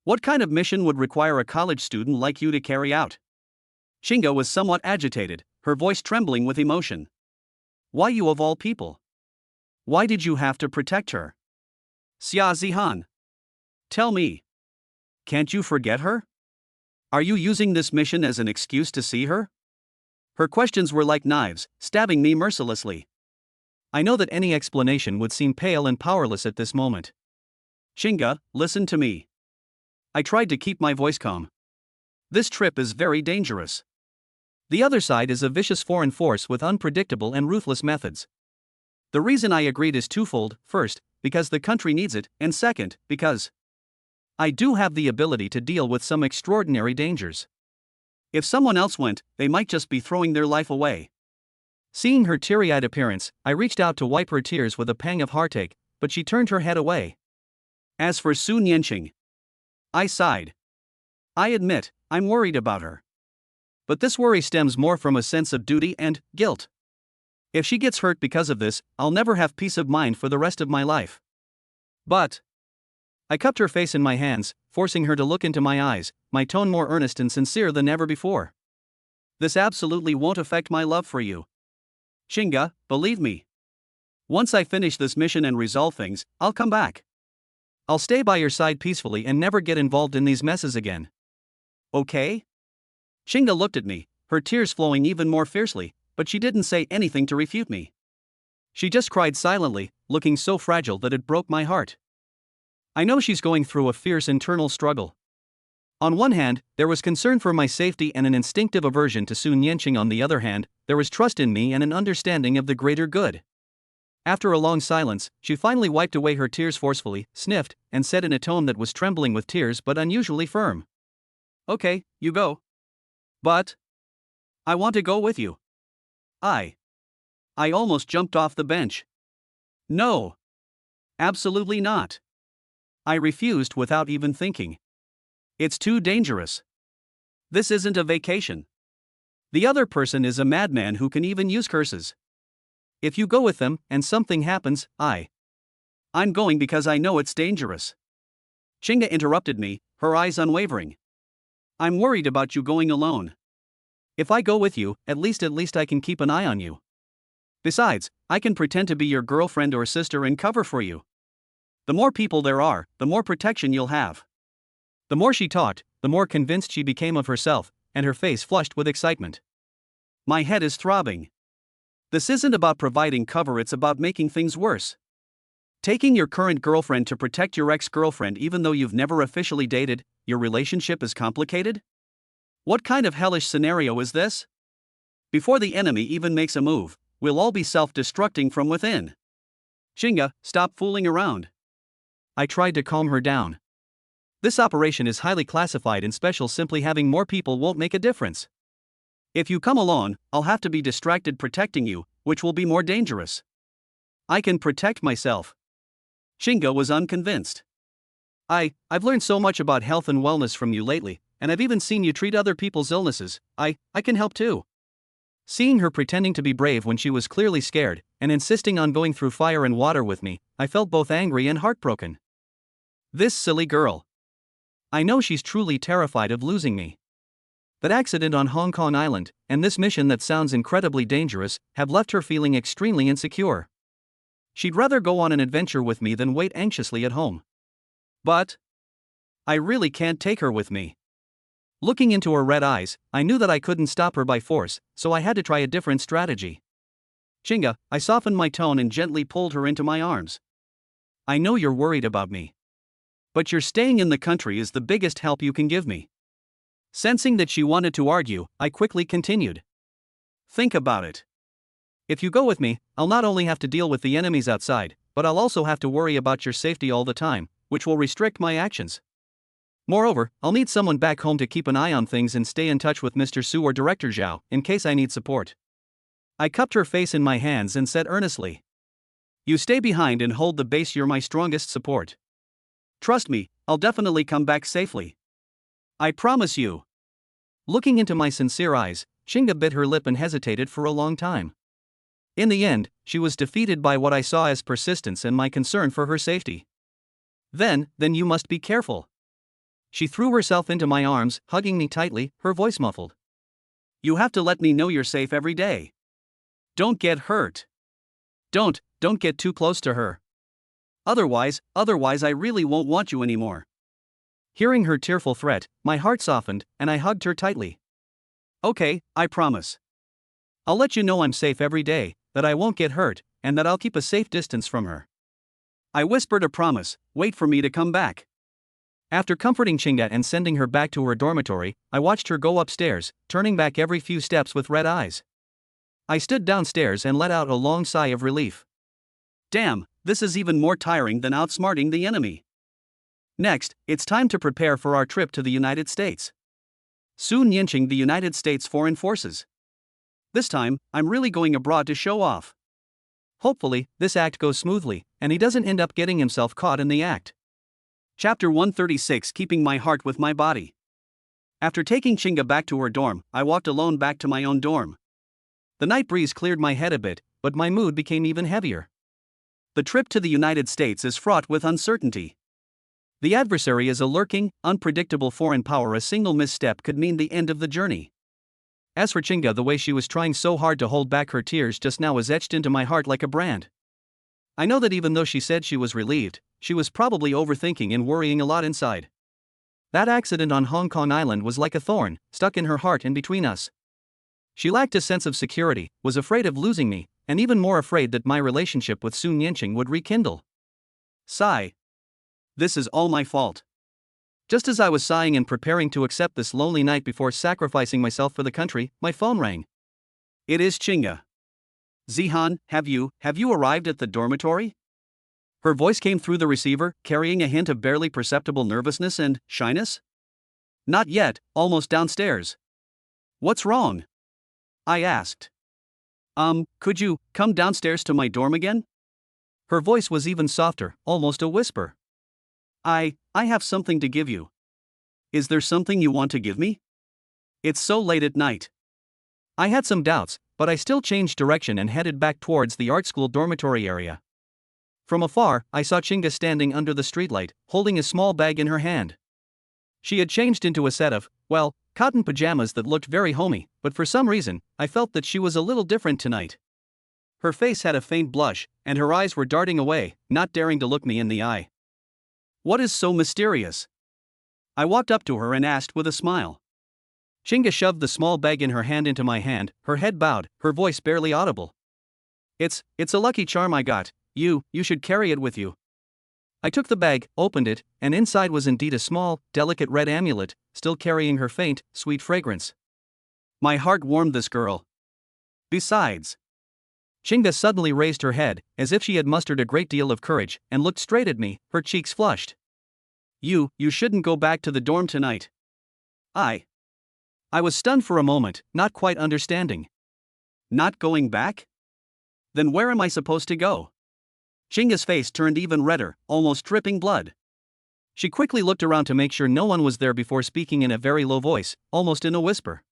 What kind of mission would require a college student like you to carry out? Chinga was somewhat agitated, her voice trembling with emotion. Why you of all people? Why did you have to protect her? Xia Zihan. Tell me. Can't you forget her? Are you using this mission as an excuse to see her? Her questions were like knives, stabbing me mercilessly. I know that any explanation would seem pale and powerless at this moment. Chinga, listen to me. I tried to keep my voice calm. This trip is very dangerous. The other side is a vicious foreign force with unpredictable and ruthless methods. The reason I agreed is twofold: first, because the country needs it, and second, because I do have the ability to deal with some extraordinary dangers. If someone else went, they might just be throwing their life away. Seeing her teary-eyed appearance, I reached out to wipe her tears with a pang of heartache, but she turned her head away. As for Su Nianqing, I sighed. I admit, I'm worried about her. But this worry stems more from a sense of duty and guilt. If she gets hurt because of this, I'll never have peace of mind for the rest of my life. But I cupped her face in my hands, forcing her to look into my eyes, my tone more earnest and sincere than ever before. This absolutely won't affect my love for you. Xinga, believe me. Once I finish this mission and resolve things, I'll come back. I'll stay by your side peacefully and never get involved in these messes again. Okay? Xinga looked at me, her tears flowing even more fiercely, but she didn't say anything to refute me. She just cried silently, looking so fragile that it broke my heart. I know she's going through a fierce internal struggle. On one hand, there was concern for my safety and an instinctive aversion to Su Nianqing. On the other hand, there was trust in me and an understanding of the greater good. After a long silence, she finally wiped away her tears forcefully, sniffed, and said in a tone that was trembling with tears but unusually firm. Okay, you go. But I want to go with you. I almost jumped off the bench. No. Absolutely not. I refused without even thinking. It's too dangerous. This isn't a vacation. The other person is a madman who can even use curses. If you go with them, and something happens, I'm going because I know it's dangerous. Xinga interrupted me, her eyes unwavering. I'm worried about you going alone. If I go with you, at least I can keep an eye on you. Besides, I can pretend to be your girlfriend or sister and cover for you. The more people there are, the more protection you'll have. The more she talked, the more convinced she became of herself, and her face flushed with excitement. My head is throbbing. This isn't about providing cover, it's about making things worse. Taking your current girlfriend to protect your ex-girlfriend even though you've never officially dated, your relationship is complicated? What kind of hellish scenario is this? Before the enemy even makes a move, we'll all be self-destructing from within. Xinga, stop fooling around. I tried to calm her down. This operation is highly classified and special. Simply having more people won't make a difference. If you come alone, I'll have to be distracted protecting you, which will be more dangerous. I can protect myself. Xinga was unconvinced. I've learned so much about health and wellness from you lately, and I've even seen you treat other people's illnesses. I can help too. Seeing her pretending to be brave when she was clearly scared, and insisting on going through fire and water with me, I felt both angry and heartbroken. This silly girl. I know she's truly terrified of losing me. That accident on Hong Kong Island, and this mission that sounds incredibly dangerous, have left her feeling extremely insecure. She'd rather go on an adventure with me than wait anxiously at home. But I really can't take her with me. Looking into her red eyes, I knew that I couldn't stop her by force, so I had to try a different strategy. Xinga, I softened my tone and gently pulled her into my arms. I know you're worried about me. But your staying in the country is the biggest help you can give me. Sensing that she wanted to argue, I quickly continued. Think about it. If you go with me, I'll not only have to deal with the enemies outside, but I'll also have to worry about your safety all the time, which will restrict my actions. Moreover, I'll need someone back home to keep an eye on things and stay in touch with Mr. Su or Director Zhao, in case I need support. I cupped her face in my hands and said earnestly. You stay behind and hold the base, you're my strongest support. Trust me, I'll definitely come back safely. I promise you. Looking into my sincere eyes, Xinga bit her lip and hesitated for a long time. In the end, she was defeated by what I saw as persistence and my concern for her safety. Then you must be careful. She threw herself into my arms, hugging me tightly, her voice muffled. You have to let me know you're safe every day. Don't get hurt. Don't get too close to her. Otherwise I really won't want you anymore. Hearing her tearful threat, my heart softened, and I hugged her tightly. Okay, I promise. I'll let you know I'm safe every day, that I won't get hurt, and that I'll keep a safe distance from her. I whispered a promise. Wait for me to come back. After comforting Chinga and sending her back to her dormitory, I watched her go upstairs, turning back every few steps with red eyes. I stood downstairs and let out a long sigh of relief. Damn, this is even more tiring than outsmarting the enemy. Next, it's time to prepare for our trip to the United States. Soon Yinching the United States Foreign Forces. This time, I'm really going abroad to show off. Hopefully, this act goes smoothly, and he doesn't end up getting himself caught in the act. Chapter 136 Keeping My Heart with My Body. After taking Chinga back to her dorm, I walked alone back to my own dorm. The night breeze cleared my head a bit, but my mood became even heavier. The trip to the United States is fraught with uncertainty. The adversary is a lurking, unpredictable foreign power. A single misstep could mean the end of the journey. As for Chinga, the way she was trying so hard to hold back her tears just now was etched into my heart like a brand. I know that even though she said she was relieved, she was probably overthinking and worrying a lot inside. That accident on Hong Kong Island was like a thorn, stuck in her heart and between us. She lacked a sense of security, was afraid of losing me, and even more afraid that my relationship with Sun Yinching would rekindle. Sigh. This is all my fault. Just as I was sighing and preparing to accept this lonely night before sacrificing myself for the country, my phone rang. It is Chinga. Zihan, have you arrived at the dormitory? Her voice came through the receiver, carrying a hint of barely perceptible nervousness and shyness. Not yet, almost downstairs. What's wrong? I asked. Could you come downstairs to my dorm again? Her voice was even softer, almost a whisper. I have something to give you. Is there something you want to give me? It's so late at night. I had some doubts, but I still changed direction and headed back towards the art school dormitory area. From afar, I saw Chinga standing under the streetlight, holding a small bag in her hand. She had changed into a set of, cotton pajamas that looked very homey, but for some reason, I felt that she was a little different tonight. Her face had a faint blush, and her eyes were darting away, not daring to look me in the eye. What is so mysterious? I walked up to her and asked with a smile. Chinga shoved the small bag in her hand into my hand, her head bowed, her voice barely audible. It's a lucky charm I got. You should carry it with you. I took the bag, opened it, and inside was indeed a small, delicate red amulet, still carrying her faint, sweet fragrance. My heart warmed this girl. Besides, Chinga suddenly raised her head, as if she had mustered a great deal of courage, and looked straight at me, her cheeks flushed. You shouldn't go back to the dorm tonight. I was stunned for a moment, not quite understanding. Not going back? Then where am I supposed to go? Chinga's face turned even redder, almost dripping blood. She quickly looked around to make sure no one was there before speaking in a very low voice, almost in a whisper.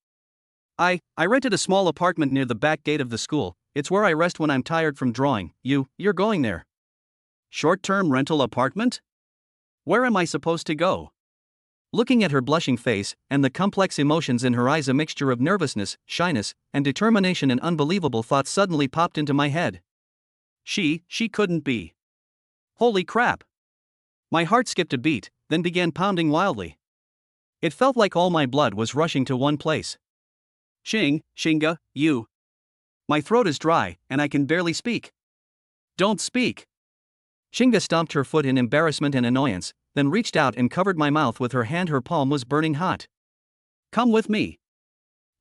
I rented a small apartment near the back gate of the school. It's where I rest when I'm tired from drawing. You're going there. Short-term rental apartment? Where am I supposed to go? Looking at her blushing face, and the complex emotions in her eyes, a mixture of nervousness, shyness, and determination and unbelievable thoughts suddenly popped into my head. She couldn't be. Holy crap. My heart skipped a beat, then began pounding wildly. It felt like all my blood was rushing to one place. Chinga, you. My throat is dry, and I can barely speak. Don't speak. Chinga stomped her foot in embarrassment and annoyance, then reached out and covered my mouth with her hand. Her palm was burning hot. Come with me.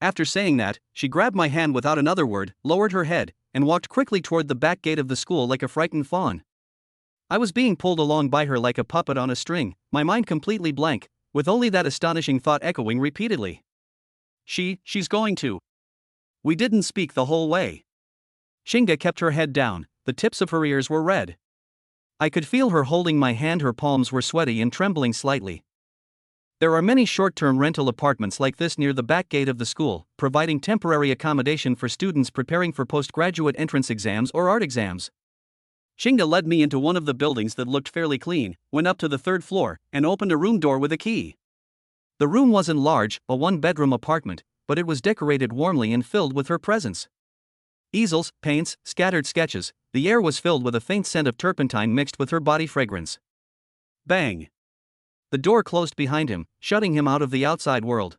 After saying that, she grabbed my hand without another word, lowered her head, and walked quickly toward the back gate of the school like a frightened fawn. I was being pulled along by her like a puppet on a string, my mind completely blank, with only that astonishing thought echoing repeatedly. She's going to. We didn't speak the whole way. Chinga kept her head down, the tips of her ears were red. I could feel her holding my hand. Her palms were sweaty and trembling slightly. There are many short-term rental apartments like this near the back gate of the school, providing temporary accommodation for students preparing for postgraduate entrance exams or art exams. Chinga led me into one of the buildings that looked fairly clean, went up to the third floor, and opened a room door with a key. The room wasn't large, a one-bedroom apartment, but it was decorated warmly and filled with her presence. Easels, paints, scattered sketches, the air was filled with a faint scent of turpentine mixed with her body fragrance. Bang! The door closed behind him, shutting him out of the outside world.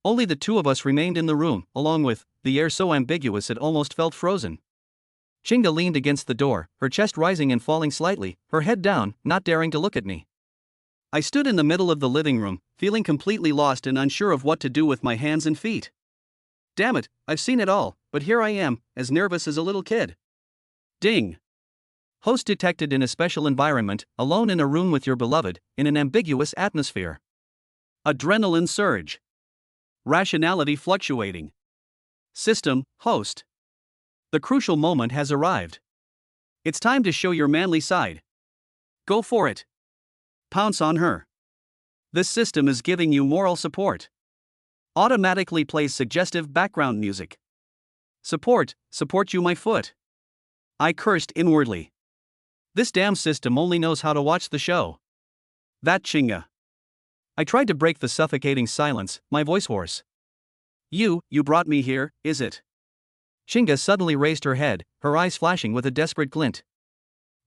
Only the two of us remained in the room, along with the air so ambiguous it almost felt frozen. Chinga leaned against the door, her chest rising and falling slightly, her head down, not daring to look at me. I stood in the middle of the living room, feeling completely lost and unsure of what to do with my hands and feet. Damn it, I've seen it all, but here I am, as nervous as a little kid. Ding. Host detected in a special environment, alone in a room with your beloved, in an ambiguous atmosphere. Adrenaline surge. Rationality fluctuating. System, host. The crucial moment has arrived. It's time to show your manly side. Go for it. Pounce on her. This system is giving you moral support. Automatically plays suggestive background music. Support you my foot. I cursed inwardly. This damn system only knows how to watch the show. That chinga. I tried to break the suffocating silence, my voice hoarse. You brought me here, is it? Chinga suddenly raised her head, her eyes flashing with a desperate glint.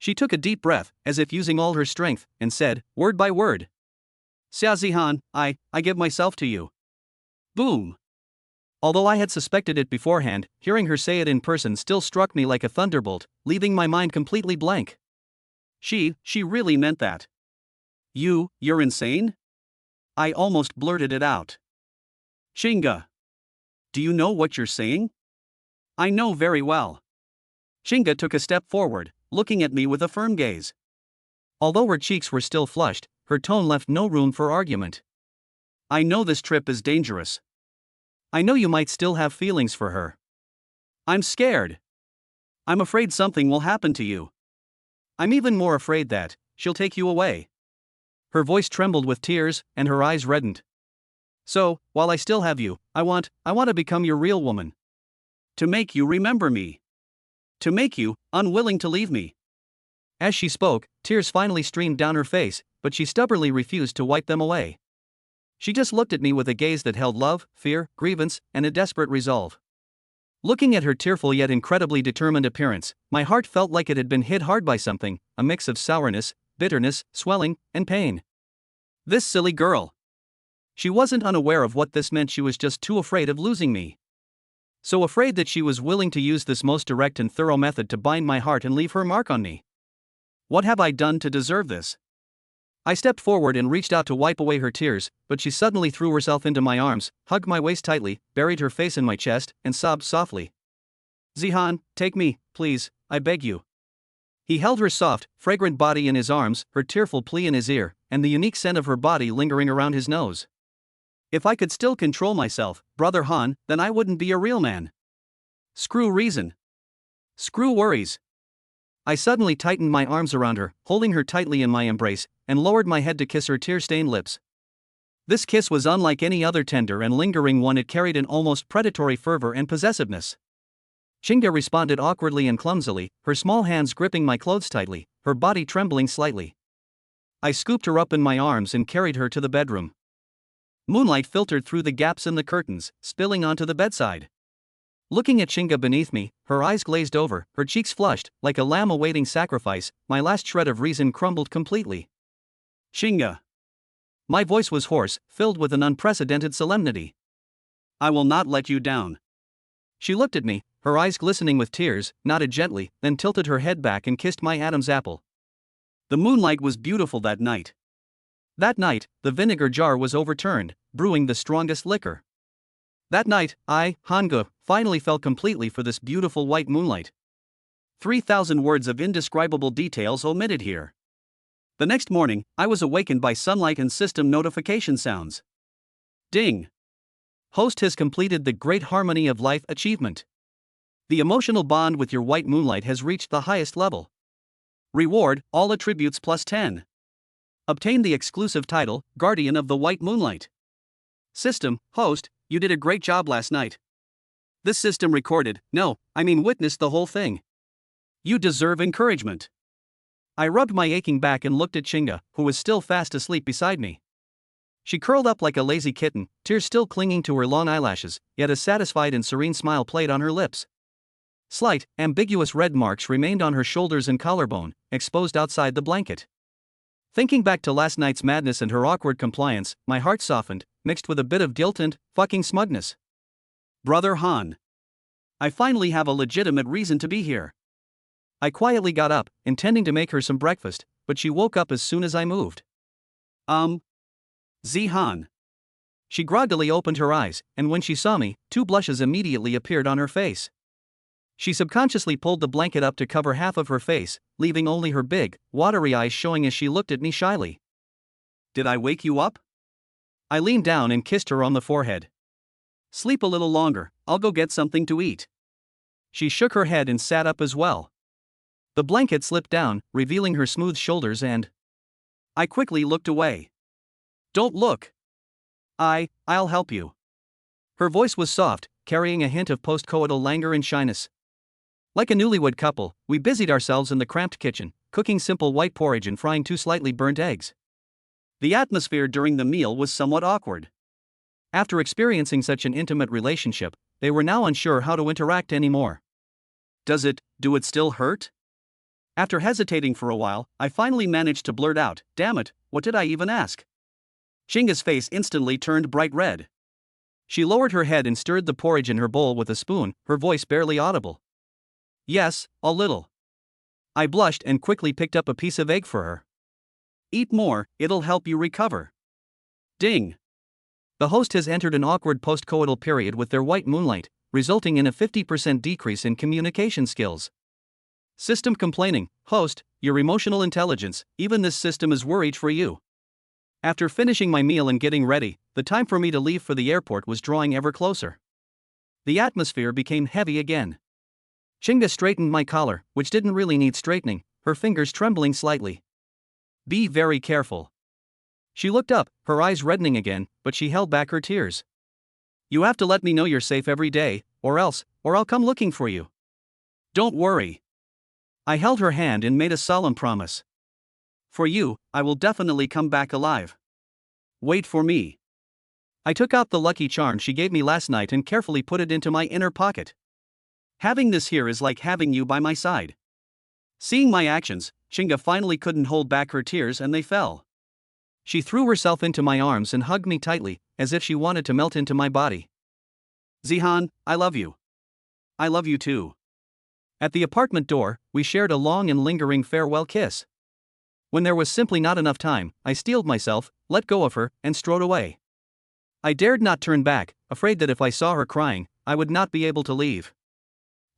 She took a deep breath, as if using all her strength, and said, word by word. Xiaozihan, I give myself to you. Boom. Although I had suspected it beforehand, hearing her say it in person still struck me like a thunderbolt, leaving my mind completely blank. She really meant that. You're insane? I almost blurted it out. Chinga. Do you know what you're saying? I know very well. Chinga took a step forward, looking at me with a firm gaze. Although her cheeks were still flushed, her tone left no room for argument. I know this trip is dangerous. I know you might still have feelings for her. I'm scared. I'm afraid something will happen to you. I'm even more afraid that she'll take you away. Her voice trembled with tears, and her eyes reddened. So, while I still have you, I want to become your real woman. To make you remember me. To make you unwilling to leave me. As she spoke, tears finally streamed down her face, but she stubbornly refused to wipe them away. She just looked at me with a gaze that held love, fear, grievance, and a desperate resolve. Looking at her tearful yet incredibly determined appearance, my heart felt like it had been hit hard by something, a mix of sourness, bitterness, swelling, and pain. This silly girl. She wasn't unaware of what this meant. She was just too afraid of losing me. So afraid that she was willing to use this most direct and thorough method to bind my heart and leave her mark on me. What have I done to deserve this? I stepped forward and reached out to wipe away her tears, but she suddenly threw herself into my arms, hugged my waist tightly, buried her face in my chest, and sobbed softly. Zihan, take me, please, I beg you. He held her soft, fragrant body in his arms, her tearful plea in his ear, and the unique scent of her body lingering around his nose. If I could still control myself, Brother Han, then I wouldn't be a real man. Screw reason. Screw worries. I suddenly tightened my arms around her, holding her tightly in my embrace, and lowered my head to kiss her tear-stained lips. This kiss was unlike any other tender and lingering one. It carried an almost predatory fervor and possessiveness. Chinga responded awkwardly and clumsily, her small hands gripping my clothes tightly, her body trembling slightly. I scooped her up in my arms and carried her to the bedroom. Moonlight filtered through the gaps in the curtains, spilling onto the bedside. Looking at Chinga beneath me, her eyes glazed over, her cheeks flushed, like a lamb awaiting sacrifice, my last shred of reason crumbled completely. Chinga. My voice was hoarse, filled with an unprecedented solemnity. I will not let you down. She looked at me, her eyes glistening with tears, nodded gently, then tilted her head back and kissed my Adam's apple. The moonlight was beautiful that night. That night, the vinegar jar was overturned, brewing the strongest liquor. That night, I, Hanga, finally fell completely for this beautiful white moonlight. 3,000 words of indescribable details omitted here. The next morning, I was awakened by sunlight and system notification sounds. Ding! Host has completed the great harmony of life achievement. The emotional bond with your white moonlight has reached the highest level. Reward, all attributes plus 10. Obtain the exclusive title, Guardian of the White Moonlight. System, host, you did a great job last night. This system witnessed the whole thing. You deserve encouragement. I rubbed my aching back and looked at Chinga, who was still fast asleep beside me. She curled up like a lazy kitten, tears still clinging to her long eyelashes, yet a satisfied and serene smile played on her lips. Slight, ambiguous red marks remained on her shoulders and collarbone, exposed outside the blanket. Thinking back to last night's madness and her awkward compliance, my heart softened, mixed with a bit of guilt and fucking smugness. Brother Han. I finally have a legitimate reason to be here. I quietly got up, intending to make her some breakfast, but she woke up as soon as I moved. Um, Zihan. She groggily opened her eyes, and when she saw me, 2 blushes immediately appeared on her face. She subconsciously pulled the blanket up to cover half of her face, leaving only her big, watery eyes showing as she looked at me shyly. Did I wake you up? I leaned down and kissed her on the forehead. Sleep a little longer, I'll go get something to eat. She shook her head and sat up as well. The blanket slipped down, revealing her smooth shoulders, and I quickly looked away. Don't look. I'll help you. Her voice was soft, carrying a hint of post-coital languor and shyness. Like a newlywed couple, we busied ourselves in the cramped kitchen, cooking simple white porridge and frying 2 slightly burnt eggs. The atmosphere during the meal was somewhat awkward. After experiencing such an intimate relationship, they were now unsure how to interact anymore. Do it still hurt? After hesitating for a while, I finally managed to blurt out, damn it, what did I even ask? Chinga's face instantly turned bright red. She lowered her head and stirred the porridge in her bowl with a spoon, her voice barely audible. Yes, a little. I blushed and quickly picked up a piece of egg for her. Eat more, it'll help you recover. Ding. The host has entered an awkward post-coital period with their white moonlight, resulting in a 50% decrease in communication skills. System complaining, host, your emotional intelligence, even this system is worried for you. After finishing my meal and getting ready, the time for me to leave for the airport was drawing ever closer. The atmosphere became heavy again. Chinga straightened my collar, which didn't really need straightening, her fingers trembling slightly. Be very careful. She looked up, her eyes reddening again, but she held back her tears. You have to let me know you're safe every day, or I'll come looking for you. Don't worry. I held her hand and made a solemn promise. For you, I will definitely come back alive. Wait for me. I took out the lucky charm she gave me last night and carefully put it into my inner pocket. Having this here is like having you by my side. Seeing my actions, Chinga finally couldn't hold back her tears and they fell. She threw herself into my arms and hugged me tightly, as if she wanted to melt into my body. Zihan, I love you. I love you too. At the apartment door, we shared a long and lingering farewell kiss. When there was simply not enough time, I steeled myself, let go of her, and strode away. I dared not turn back, afraid that if I saw her crying, I would not be able to leave.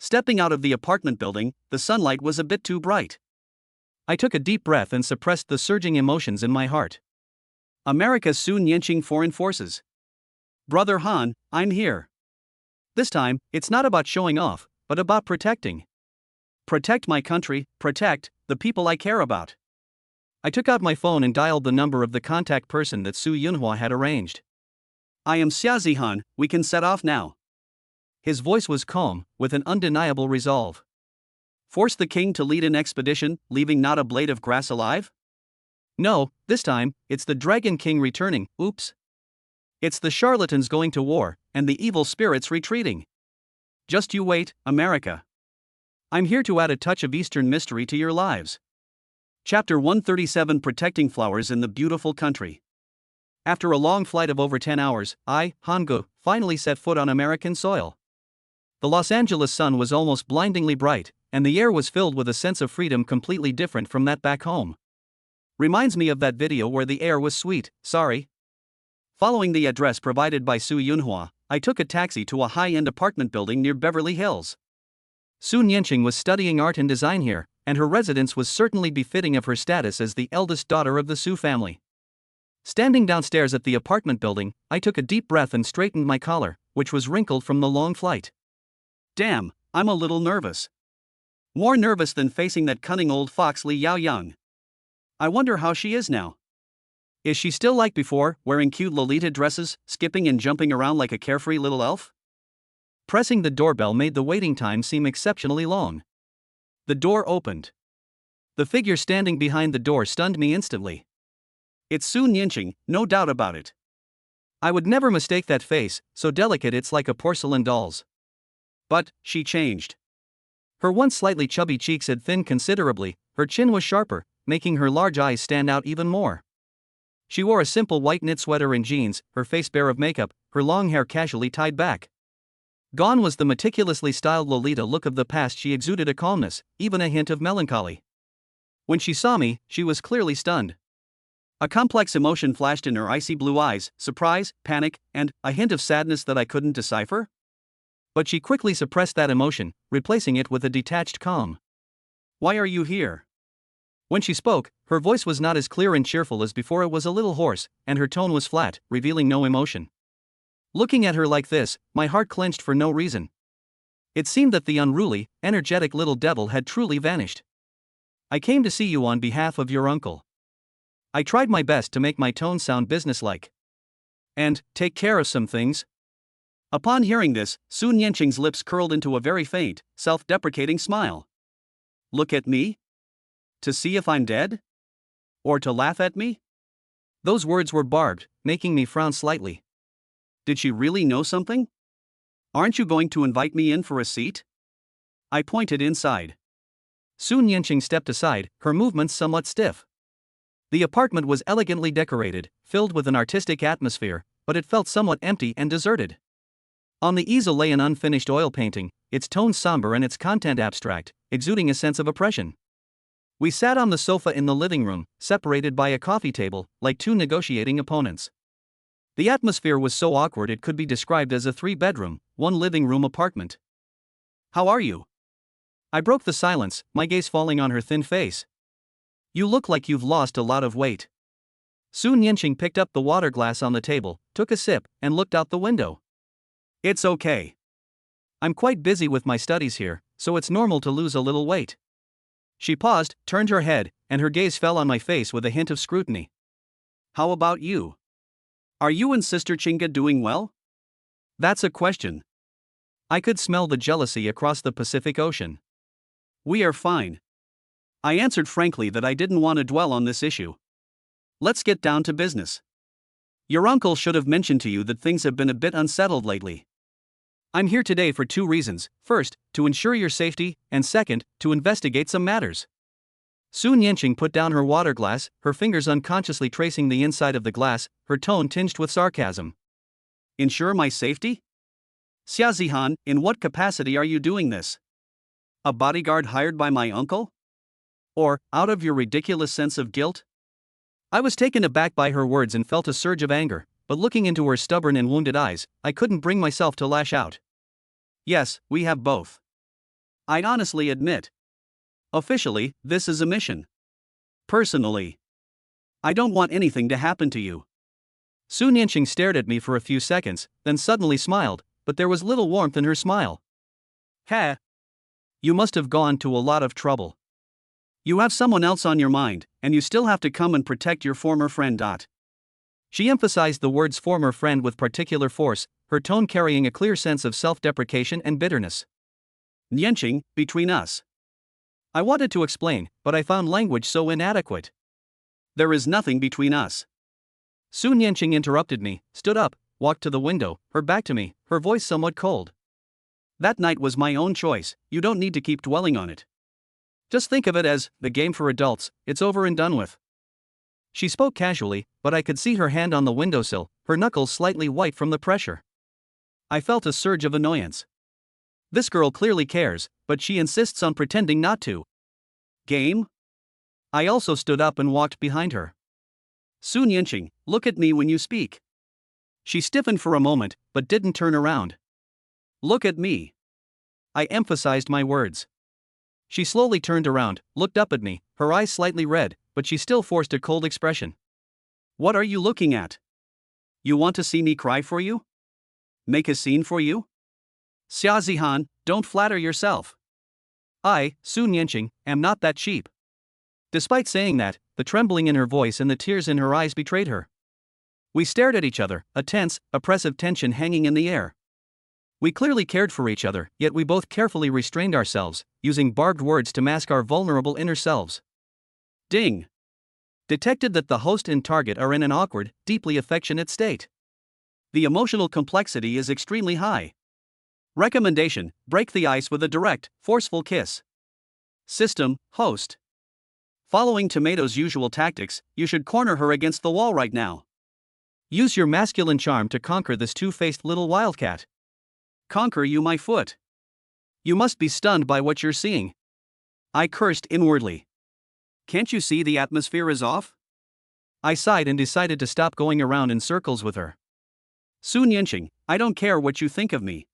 Stepping out of the apartment building, the sunlight was a bit too bright. I took a deep breath and suppressed the surging emotions in my heart. America's Sun Yenching Foreign Forces. Brother Han, I'm here. This time, it's not about showing off, but about protecting. Protect my country, protect the people I care about. I took out my phone and dialed the number of the contact person that Su Yunhua had arranged. I am Xia Zihan, we can set off now. His voice was calm, with an undeniable resolve. Force the king to lead an expedition, leaving not a blade of grass alive? No, this time, it's the Dragon King returning, oops. It's the charlatans going to war, and the evil spirits retreating. Just you wait, America. I'm here to add a touch of Eastern mystery to your lives. Chapter 137 Protecting Flowers in the Beautiful Country. After a long flight of over 10 hours, I, Hangu, finally set foot on American soil. The Los Angeles sun was almost blindingly bright, and the air was filled with a sense of freedom completely different from that back home. Reminds me of that video where the air was sweet, sorry. Following the address provided by Su Yunhua, I took a taxi to a high-end apartment building near Beverly Hills. Sun Yenching was studying art and design here, and her residence was certainly befitting of her status as the eldest daughter of the Su family. Standing downstairs at the apartment building, I took a deep breath and straightened my collar, which was wrinkled from the long flight. Damn, I'm a little nervous. More nervous than facing that cunning old fox Li Yaoyang. I wonder how she is now. Is she still like before, wearing cute Lolita dresses, skipping and jumping around like a carefree little elf? Pressing the doorbell made the waiting time seem exceptionally long. The door opened. The figure standing behind the door stunned me instantly. It's Sun Yenching, no doubt about it. I would never mistake that face, so delicate it's like a porcelain doll's. But she changed. Her once slightly chubby cheeks had thinned considerably, her chin was sharper, making her large eyes stand out even more. She wore a simple white knit sweater and jeans, her face bare of makeup, her long hair casually tied back. Gone was the meticulously styled Lolita look of the past. She exuded a calmness, even a hint of melancholy. When she saw me, she was clearly stunned. A complex emotion flashed in her icy blue eyes: surprise, panic, and a hint of sadness that I couldn't decipher. But she quickly suppressed that emotion, replacing it with a detached calm. "Why are you here?" When she spoke, her voice was not as clear and cheerful as before. It was a little hoarse, and her tone was flat, revealing no emotion. Looking at her like this, my heart clenched for no reason. It seemed that the unruly, energetic little devil had truly vanished. "I came to see you on behalf of your uncle." I tried my best to make my tone sound businesslike. "And take care of some things?" Upon hearing this, Sun Yanqing's lips curled into a very faint, self-deprecating smile. "Look at me? To see if I'm dead? Or to laugh at me?" Those words were barbed, making me frown slightly. Did she really know something? "Aren't you going to invite me in for a seat?" I pointed inside. Sun Yanqing stepped aside, her movements somewhat stiff. The apartment was elegantly decorated, filled with an artistic atmosphere, but it felt somewhat empty and deserted. On the easel lay an unfinished oil painting, its tone somber and its content abstract, exuding a sense of oppression. We sat on the sofa in the living room, separated by a coffee table, like two negotiating opponents. The atmosphere was so awkward it could be described as a 3-bedroom, 1-living-room apartment. "How are you?" I broke the silence, my gaze falling on her thin face. "You look like you've lost a lot of weight." Sun Yanqing picked up the water glass on the table, took a sip, and looked out the window. "It's okay. I'm quite busy with my studies here, so it's normal to lose a little weight." She paused, turned her head, and her gaze fell on my face with a hint of scrutiny. "How about you? Are you and Sister Chinga doing well?" That's a question. I could smell the jealousy across the Pacific Ocean. "We are fine." I answered frankly that I didn't want to dwell on this issue. "Let's get down to business. Your uncle should have mentioned to you that things have been a bit unsettled lately. I'm here today for 2 reasons: first, to ensure your safety, and second, to investigate some matters." Sun Yanqing put down her water glass, her fingers unconsciously tracing the inside of the glass, her tone tinged with sarcasm. "Ensure my safety? Xia Zihan, in what capacity are you doing this? A bodyguard hired by my uncle? Or, out of your ridiculous sense of guilt?" I was taken aback by her words and felt a surge of anger, but looking into her stubborn and wounded eyes, I couldn't bring myself to lash out. "Yes, we have both. I honestly admit. Officially, this is a mission. Personally, I don't want anything to happen to you." Sun Yanqing stared at me for a few seconds, then suddenly smiled, but there was little warmth in her smile. "Heh. You must have gone to a lot of trouble. You have someone else on your mind, and you still have to come and protect your former friend." She emphasized the words "former friend" with particular force, her tone carrying a clear sense of self-deprecation and bitterness. "Yanqing, between us." I wanted to explain, but I found language so inadequate. "There is nothing between us." Sun Yanqing interrupted me, stood up, walked to the window, her back to me, her voice somewhat cold. "That night was my own choice, you don't need to keep dwelling on it. Just think of it as the game for adults, it's over and done with." She spoke casually, but I could see her hand on the windowsill, her knuckles slightly white from the pressure. I felt a surge of annoyance. This girl clearly cares, but she insists on pretending not to. Game? I also stood up and walked behind her. "Sun Yanqing, look at me when you speak." She stiffened for a moment, but didn't turn around. "Look at me." I emphasized my words. She slowly turned around, looked up at me, her eyes slightly red, but she still forced a cold expression. "What are you looking at? You want to see me cry for you? Make a scene for you? Xia Zihan, don't flatter yourself. I, Sun Yanqing, am not that cheap." Despite saying that, the trembling in her voice and the tears in her eyes betrayed her. We stared at each other, a tense, oppressive tension hanging in the air. We clearly cared for each other, yet we both carefully restrained ourselves, using barbed words to mask our vulnerable inner selves. Ding! Detected that the host and target are in an awkward, deeply affectionate state. The emotional complexity is extremely high. Recommendation: break the ice with a direct, forceful kiss. System: host. Following Tomato's usual tactics, you should corner her against the wall right now. Use your masculine charm to conquer this two-faced little wildcat. Conquer you, my foot. You must be stunned by what you're seeing. I cursed inwardly. Can't you see the atmosphere is off? I sighed and decided to stop going around in circles with her. Su Nianqing, I don't care what you think of me.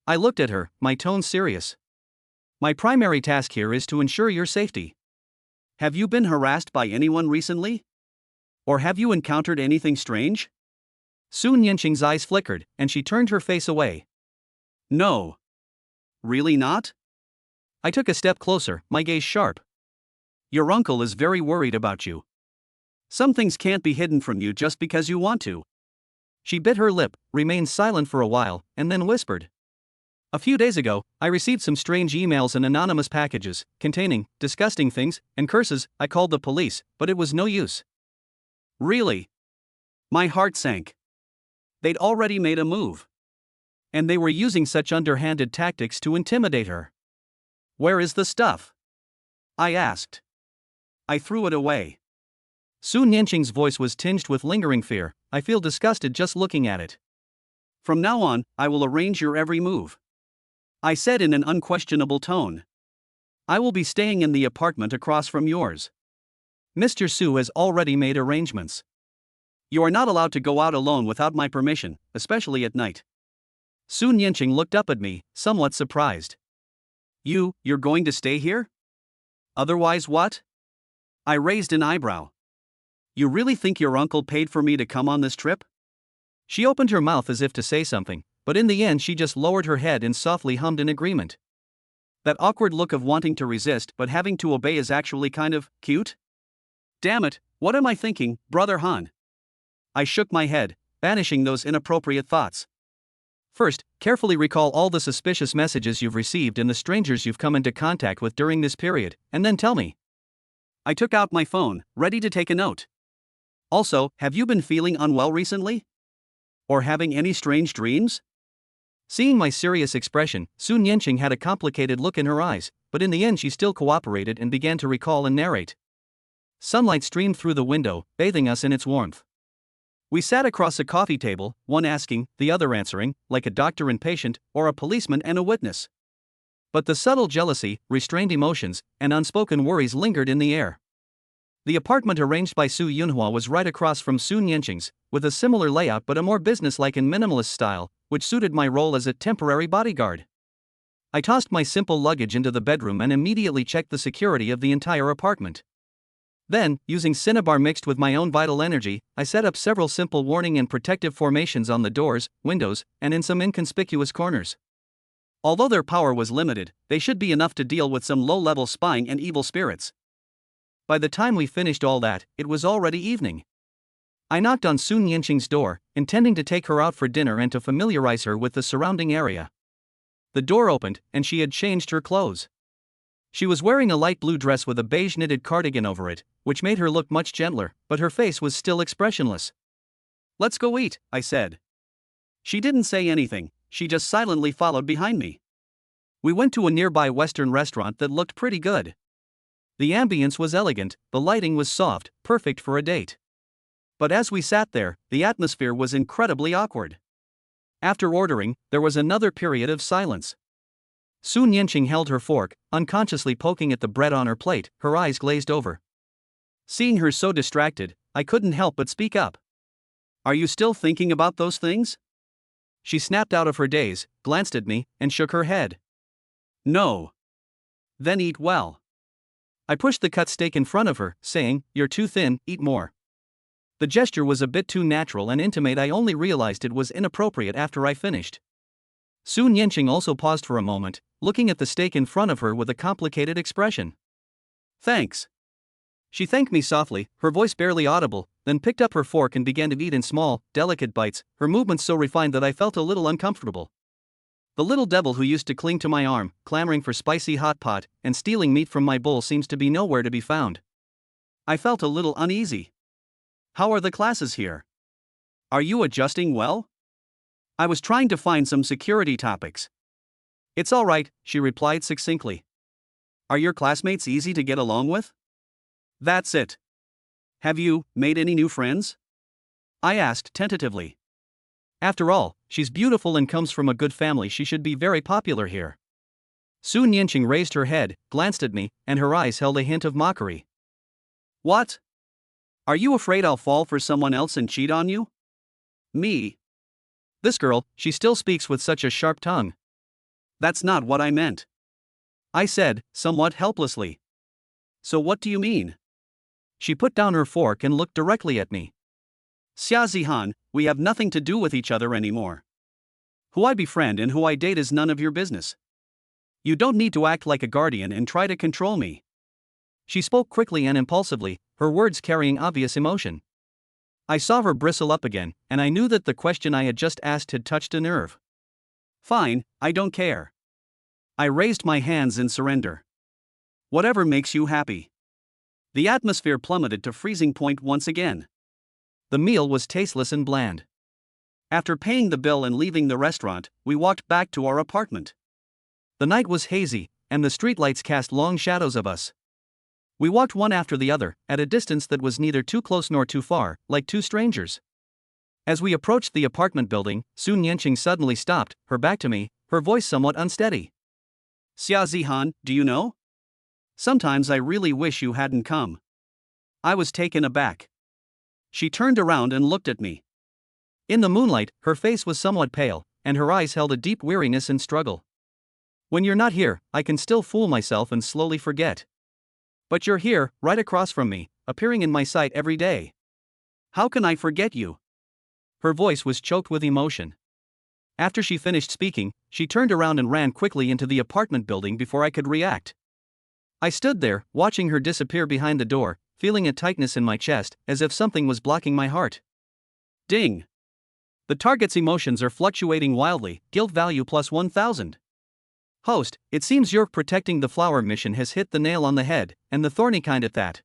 I looked at her, my tone serious. My primary task here is to ensure your safety. Have you been harassed by anyone recently? Or have you encountered anything strange? Su Nianqing's eyes flickered, and she turned her face away. No. Really not? I took a step closer, my gaze sharp. Your uncle is very worried about you. Some things can't be hidden from you just because you want to. She bit her lip, remained silent for a while, and then whispered. A few days ago, I received some strange emails and anonymous packages, containing disgusting things and curses. I called the police, but it was no use. Really? My heart sank. They'd already made a move. And they were using such underhanded tactics to intimidate her. Where is the stuff? I asked. I threw it away. Su Nianqing's voice was tinged with lingering fear. I feel disgusted just looking at it. From now on, I will arrange your every move. I said in an unquestionable tone. I will be staying in the apartment across from yours. Mr. Su has already made arrangements. You are not allowed to go out alone without my permission, especially at night. Su Nianqing looked up at me, somewhat surprised. You're going to stay here? Otherwise what? I raised an eyebrow. You really think your uncle paid for me to come on this trip? She opened her mouth as if to say something, but in the end she just lowered her head and softly hummed in agreement. That awkward look of wanting to resist but having to obey is actually kind of cute. Damn it, what am I thinking, Brother Han? I shook my head, banishing those inappropriate thoughts. First, carefully recall all the suspicious messages you've received and the strangers you've come into contact with during this period, and then tell me. I took out my phone, ready to take a note. Also, have you been feeling unwell recently? Or having any strange dreams? Seeing my serious expression, Su Nianqing had a complicated look in her eyes, but in the end she still cooperated and began to recall and narrate. Sunlight streamed through the window, bathing us in its warmth. We sat across a coffee table, one asking, the other answering, like a doctor and patient, or a policeman and a witness. But the subtle jealousy, restrained emotions, and unspoken worries lingered in the air. The apartment arranged by Su Yunhua was right across from Su Nianqing's, with a similar layout but a more businesslike and minimalist style, which suited my role as a temporary bodyguard. I tossed my simple luggage into the bedroom and immediately checked the security of the entire apartment. Then, using cinnabar mixed with my own vital energy, I set up several simple warning and protective formations on the doors, windows, and in some inconspicuous corners. Although their power was limited, they should be enough to deal with some low-level spying and evil spirits. By the time we finished all that, it was already evening. I knocked on Su Nianqing's door, intending to take her out for dinner and to familiarize her with the surrounding area. The door opened, and she had changed her clothes. She was wearing a light blue dress with a beige knitted cardigan over it, which made her look much gentler, but her face was still expressionless. Let's go eat, I said. She didn't say anything, she just silently followed behind me. We went to a nearby Western restaurant that looked pretty good. The ambience was elegant, the lighting was soft, perfect for a date. But as we sat there, the atmosphere was incredibly awkward. After ordering, there was another period of silence. Su Nianqing held her fork, unconsciously poking at the bread on her plate, her eyes glazed over. Seeing her so distracted, I couldn't help but speak up. Are you still thinking about those things? She snapped out of her daze, glanced at me, and shook her head. No. Then eat well. I pushed the cut steak in front of her, saying, You're too thin, eat more. The gesture was a bit too natural and intimate. I only realized it was inappropriate after I finished. Su Nianqing also paused for a moment, looking at the steak in front of her with a complicated expression. Thanks. She thanked me softly, her voice barely audible, then picked up her fork and began to eat in small, delicate bites, her movements so refined that I felt a little uncomfortable. The little devil who used to cling to my arm, clamoring for spicy hot pot, and stealing meat from my bowl seems to be nowhere to be found. I felt a little uneasy. How are the classes here? Are you adjusting well? I was trying to find some security topics. It's all right, she replied succinctly. Are your classmates easy to get along with? That's it. Have you made any new friends? I asked tentatively. After all, she's beautiful and comes from a good family. She should be very popular here. Su Nianqing raised her head, glanced at me, and her eyes held a hint of mockery. What? Are you afraid I'll fall for someone else and cheat on you? Me. This girl, she still speaks with such a sharp tongue. That's not what I meant. I said, somewhat helplessly. So what do you mean? She put down her fork and looked directly at me. Xiaozihan, we have nothing to do with each other anymore. Who I befriend and who I date is none of your business. You don't need to act like a guardian and try to control me. She spoke quickly and impulsively, her words carrying obvious emotion. I saw her bristle up again, and I knew that the question I had just asked had touched a nerve. Fine, I don't care. I raised my hands in surrender. Whatever makes you happy. The atmosphere plummeted to freezing point once again. The meal was tasteless and bland. After paying the bill and leaving the restaurant, we walked back to our apartment. The night was hazy, and the streetlights cast long shadows of us. We walked one after the other, at a distance that was neither too close nor too far, like two strangers. As we approached the apartment building, Sun Yanqing suddenly stopped, her back to me, her voice somewhat unsteady. Xiaozihan, do you know? Sometimes I really wish you hadn't come. I was taken aback. She turned around and looked at me. In the moonlight, her face was somewhat pale, and her eyes held a deep weariness and struggle. When you're not here, I can still fool myself and slowly forget. But you're here, right across from me, appearing in my sight every day. How can I forget you? Her voice was choked with emotion. After she finished speaking, she turned around and ran quickly into the apartment building before I could react. I stood there, watching her disappear behind the door, feeling a tightness in my chest, as if something was blocking my heart. Ding! The target's emotions are fluctuating wildly, guilt value plus 1000. Host, it seems your protecting the flower mission has hit the nail on the head, and the thorny kind at that.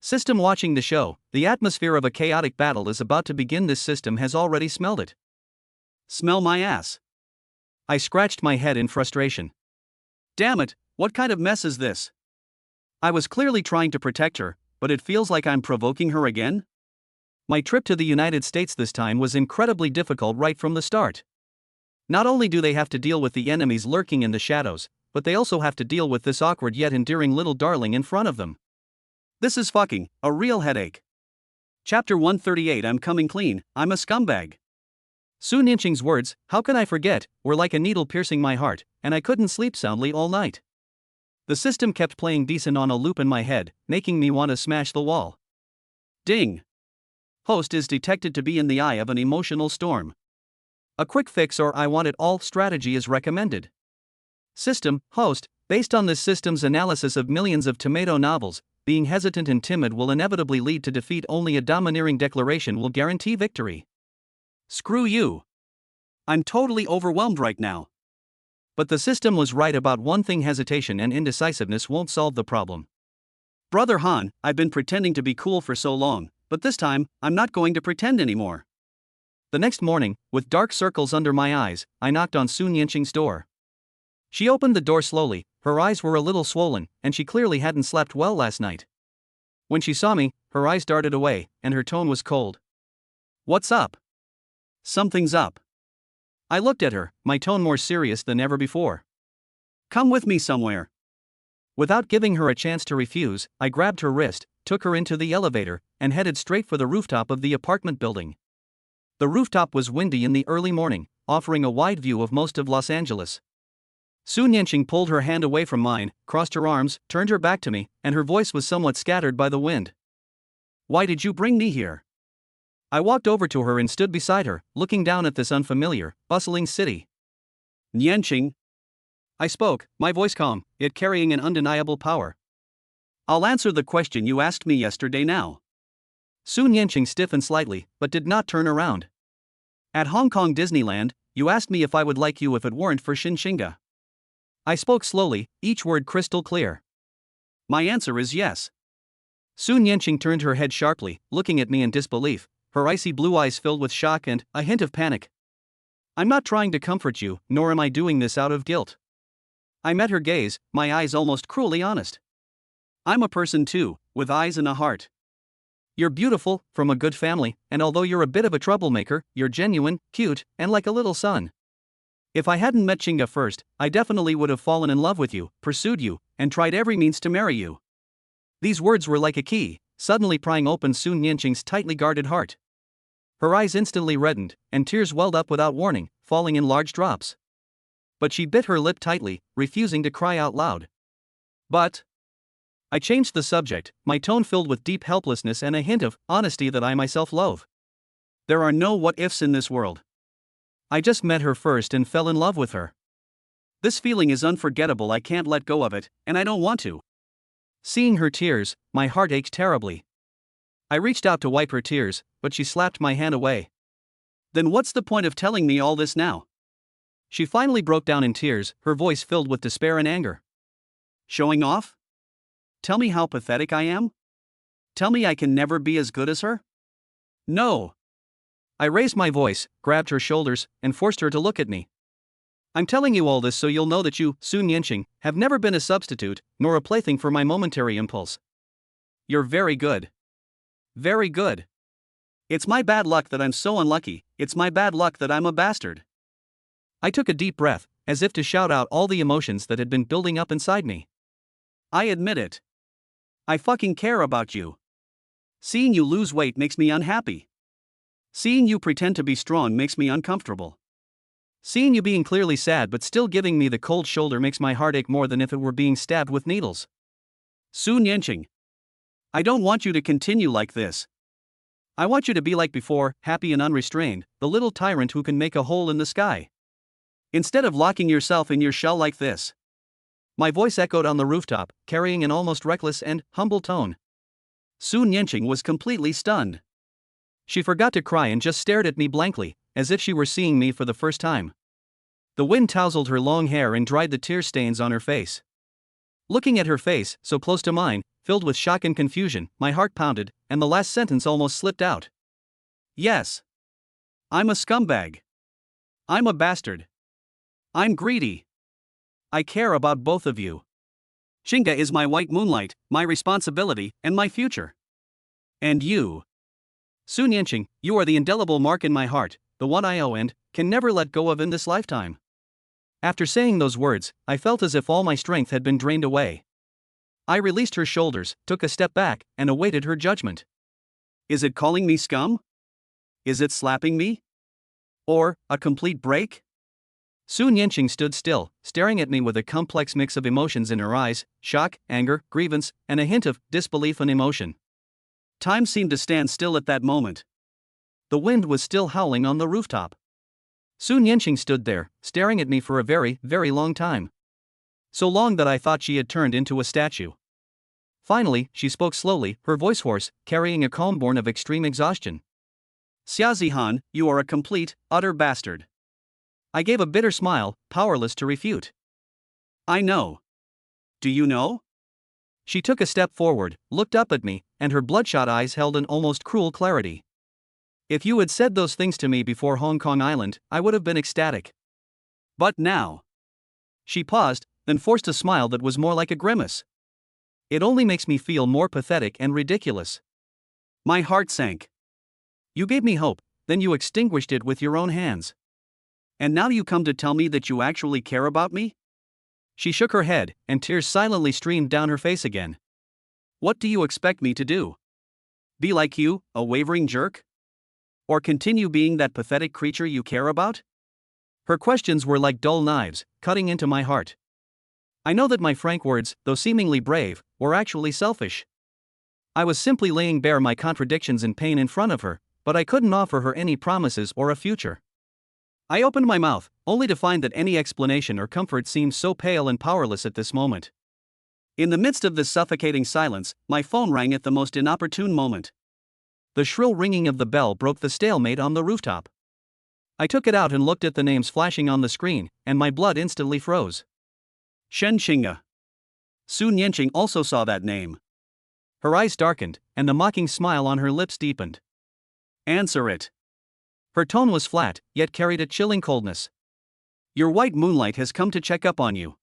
System watching the show, the atmosphere of a chaotic battle is about to begin. This system has already smelled it. Smell my ass. I scratched my head in frustration. Damn it, what kind of mess is this? I was clearly trying to protect her, but it feels like I'm provoking her again? My trip to the United States this time was incredibly difficult right from the start. Not only do they have to deal with the enemies lurking in the shadows, but they also have to deal with this awkward yet endearing little darling in front of them. This is fucking a real headache. Chapter 138. I'm coming clean, I'm a scumbag. Sun Yanqing's words, how can I forget, were like a needle piercing my heart, and I couldn't sleep soundly all night. The system kept playing decent on a loop in my head, making me want to smash the wall. Ding! Host is detected to be in the eye of an emotional storm. A quick fix or I want it all strategy is recommended. System, host, based on this system's analysis of millions of tomato novels, being hesitant and timid will inevitably lead to defeat. Only a domineering declaration will guarantee victory. Screw you. I'm totally overwhelmed right now. But the system was right about one thing: hesitation and indecisiveness won't solve the problem. Brother Han, I've been pretending to be cool for so long, but this time, I'm not going to pretend anymore. The next morning, with dark circles under my eyes, I knocked on Sun Yanqing's door. She opened the door slowly, her eyes were a little swollen, and she clearly hadn't slept well last night. When she saw me, her eyes darted away, and her tone was cold. What's up? Something's up. I looked at her, my tone more serious than ever before. Come with me somewhere. Without giving her a chance to refuse, I grabbed her wrist, took her into the elevator, and headed straight for the rooftop of the apartment building. The rooftop was windy in the early morning, offering a wide view of most of Los Angeles. Sun Yanqing pulled her hand away from mine, crossed her arms, turned her back to me, and her voice was somewhat scattered by the wind. Why did you bring me here? I walked over to her and stood beside her, looking down at this unfamiliar, bustling city. Yanqing. I spoke, my voice calm, yet carrying an undeniable power. I'll answer the question you asked me yesterday now. Sun Yanqing stiffened slightly, but did not turn around. At Hong Kong Disneyland, you asked me if I would like you if it weren't for Shinshinga. I spoke slowly, each word crystal clear. My answer is yes. Sun Yanqing turned her head sharply, looking at me in disbelief, her icy blue eyes filled with shock and a hint of panic. I'm not trying to comfort you, nor am I doing this out of guilt. I met her gaze, my eyes almost cruelly honest. I'm a person too, with eyes and a heart. You're beautiful, from a good family, and although you're a bit of a troublemaker, you're genuine, cute, and like a little son. If I hadn't met Chinga first, I definitely would have fallen in love with you, pursued you, and tried every means to marry you. These words were like a key, suddenly prying open Sun Yanqing's tightly guarded heart. Her eyes instantly reddened, and tears welled up without warning, falling in large drops. But she bit her lip tightly, refusing to cry out loud. But I changed the subject, my tone filled with deep helplessness and a hint of honesty that I myself loathe. There are no what-ifs in this world. I just met her first and fell in love with her. This feeling is unforgettable, I can't let go of it, and I don't want to. Seeing her tears, my heart ached terribly. I reached out to wipe her tears, but she slapped my hand away. Then what's the point of telling me all this now? She finally broke down in tears, her voice filled with despair and anger. Showing off? Tell me how pathetic I am? Tell me I can never be as good as her? No. I raised my voice, grabbed her shoulders, and forced her to look at me. I'm telling you all this so you'll know that you, Sun Yanqing, have never been a substitute, nor a plaything for my momentary impulse. You're very good. Very good. It's my bad luck that I'm so unlucky, it's my bad luck that I'm a bastard. I took a deep breath, as if to shout out all the emotions that had been building up inside me. I admit it. I fucking care about you. Seeing you lose weight makes me unhappy. Seeing you pretend to be strong makes me uncomfortable. Seeing you being clearly sad but still giving me the cold shoulder makes my heart ache more than if it were being stabbed with needles. Sun Yanqing. I don't want you to continue like this. I want you to be like before, happy and unrestrained, the little tyrant who can make a hole in the sky. Instead of locking yourself in your shell like this. My voice echoed on the rooftop, carrying an almost reckless and humble tone. Sun Yanqing was completely stunned. She forgot to cry and just stared at me blankly, as if she were seeing me for the first time. The wind tousled her long hair and dried the tear stains on her face. Looking at her face, so close to mine, filled with shock and confusion, my heart pounded, and the last sentence almost slipped out. Yes. I'm a scumbag. I'm a bastard. I'm greedy. I care about both of you. Xingge is my white moonlight, my responsibility, and my future. And you. Sun Yanqing, you are the indelible mark in my heart, the one I owe and can never let go of in this lifetime. After saying those words, I felt as if all my strength had been drained away. I released her shoulders, took a step back, and awaited her judgment. Is it calling me scum? Is it slapping me? Or a complete break? Sun Yanqing stood still, staring at me with a complex mix of emotions in her eyes, shock, anger, grievance, and a hint of disbelief and emotion. Time seemed to stand still at that moment. The wind was still howling on the rooftop. Sun Yanqing stood there, staring at me for a very, very long time. So long that I thought she had turned into a statue. Finally, she spoke slowly, her voice hoarse, carrying a calm born of extreme exhaustion. Xiaozihan, you are a complete, utter bastard. I gave a bitter smile, powerless to refute. I know. Do you know? She took a step forward, looked up at me, and her bloodshot eyes held an almost cruel clarity. If you had said those things to me before Hong Kong Island, I would have been ecstatic. But now. She paused, then forced a smile that was more like a grimace. It only makes me feel more pathetic and ridiculous. My heart sank. You gave me hope, then you extinguished it with your own hands. And now you come to tell me that you actually care about me? She shook her head, and tears silently streamed down her face again. What do you expect me to do? Be like you, a wavering jerk? Or continue being that pathetic creature you care about? Her questions were like dull knives, cutting into my heart. I know that my frank words, though seemingly brave, were actually selfish. I was simply laying bare my contradictions and pain in front of her, but I couldn't offer her any promises or a future. I opened my mouth, only to find that any explanation or comfort seemed so pale and powerless at this moment. In the midst of this suffocating silence, my phone rang at the most inopportune moment. The shrill ringing of the bell broke the stalemate on the rooftop. I took it out and looked at the names flashing on the screen, and my blood instantly froze. Shen Xingge. Sun Yanqing also saw that name. Her eyes darkened, and the mocking smile on her lips deepened. Answer it. Her tone was flat, yet carried a chilling coldness. Your white moonlight has come to check up on you.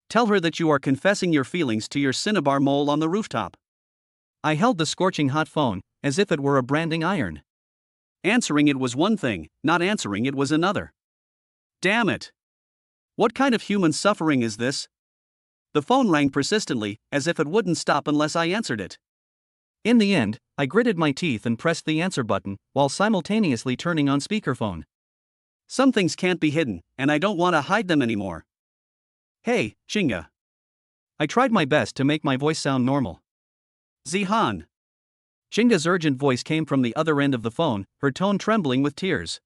Tell her that you are confessing your feelings to your cinnabar mole on the rooftop. I held the scorching hot phone, as if it were a branding iron. Answering it was one thing, not answering it was another. Damn it! What kind of human suffering is this? The phone rang persistently, as if it wouldn't stop unless I answered it. In the end, I gritted my teeth and pressed the answer button, while simultaneously turning on speakerphone. Some things can't be hidden, and I don't want to hide them anymore. Hey, Chinga. I tried my best to make my voice sound normal. Zihan. Chinga's urgent voice came from the other end of the phone, her tone trembling with tears.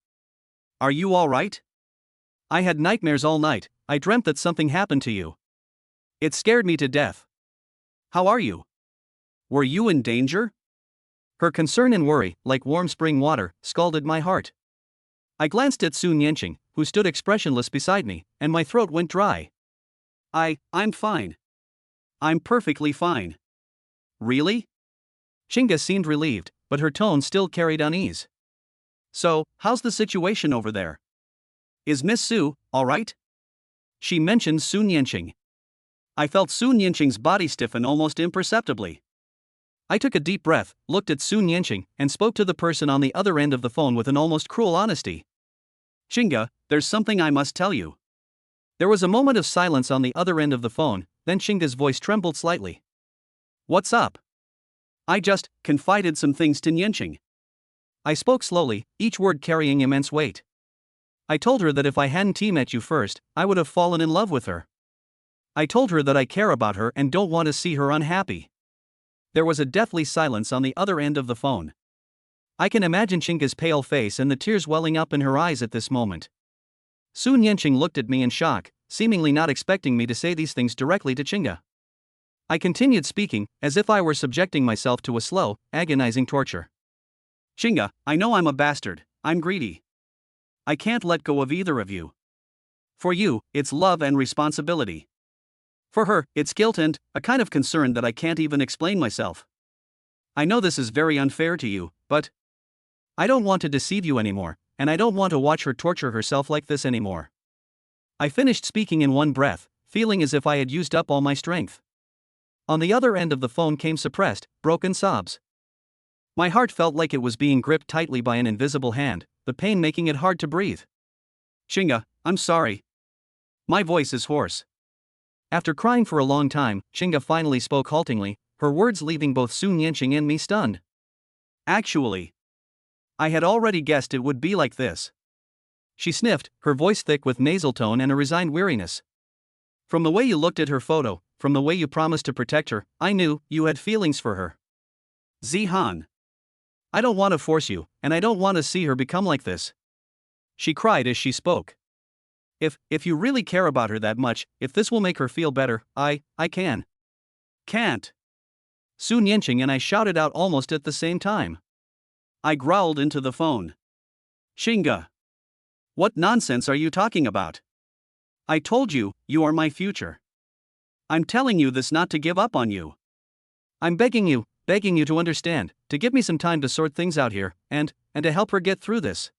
Are you alright? I had nightmares all night. I dreamt that something happened to you. It scared me to death. How are you? Were you in danger? Her concern and worry, like warm spring water, scalded my heart. I glanced at Sun Yanqing, who stood expressionless beside me, and my throat went dry. I'm fine. I'm perfectly fine. Really? Chinga seemed relieved, but her tone still carried unease. So, how's the situation over there? Is Miss Su alright? She mentioned Sun Yanqing. I felt Sun Yanqing's body stiffen almost imperceptibly. I took a deep breath, looked at Sun Yanqing, and spoke to the person on the other end of the phone with an almost cruel honesty. Chinga, there's something I must tell you. There was a moment of silence on the other end of the phone, then Chinga's voice trembled slightly. What's up? I just confided some things to Yanqing. I spoke slowly, each word carrying immense weight. I told her that if I hadn't met you first, I would have fallen in love with her. I told her that I care about her and don't want to see her unhappy. There was a deathly silence on the other end of the phone. I can imagine Chinga's pale face and the tears welling up in her eyes at this moment. Sun Yanqing looked at me in shock, seemingly not expecting me to say these things directly to Chinga. I continued speaking, as if I were subjecting myself to a slow, agonizing torture. Chinga, I know I'm a bastard, I'm greedy. I can't let go of either of you. For you, it's love and responsibility. For her, it's guilt and a kind of concern that I can't even explain myself. I know this is very unfair to you, but I don't want to deceive you anymore, and I don't want to watch her torture herself like this anymore. I finished speaking in one breath, feeling as if I had used up all my strength. On the other end of the phone came suppressed, broken sobs. My heart felt like it was being gripped tightly by an invisible hand, the pain making it hard to breathe. Chinga, I'm sorry. My voice is hoarse. After crying for a long time, Chinga finally spoke haltingly, her words leaving both Sun Yanqing and me stunned. Actually, I had already guessed it would be like this. She sniffed, her voice thick with nasal tone and a resigned weariness. From the way you looked at her photo, from the way you promised to protect her, I knew you had feelings for her. Zihan. I don't want to force you, and I don't want to see her become like this. She cried as she spoke. If you really care about her that much, if this will make her feel better, I can. Can't. Sun Yanqing and I shouted out almost at the same time. I growled into the phone. Chinga. What nonsense are you talking about? I told you, you are my future. I'm telling you this not to give up on you. I'm begging you to understand, to give me some time to sort things out here, and to help her get through this.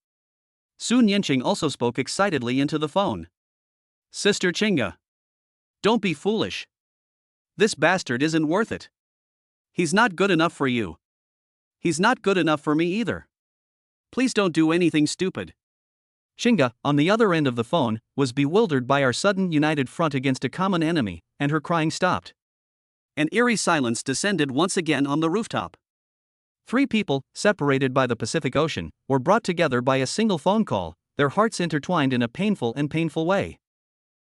Sun Yanqing also spoke excitedly into the phone. Sister Chinga. Don't be foolish. This bastard isn't worth it. He's not good enough for you. He's not good enough for me either. Please don't do anything stupid. Chinga, on the other end of the phone, was bewildered by our sudden united front against a common enemy, and her crying stopped. An eerie silence descended once again on the rooftop. 3 people, separated by the Pacific Ocean, were brought together by a single phone call, their hearts intertwined in a painful way.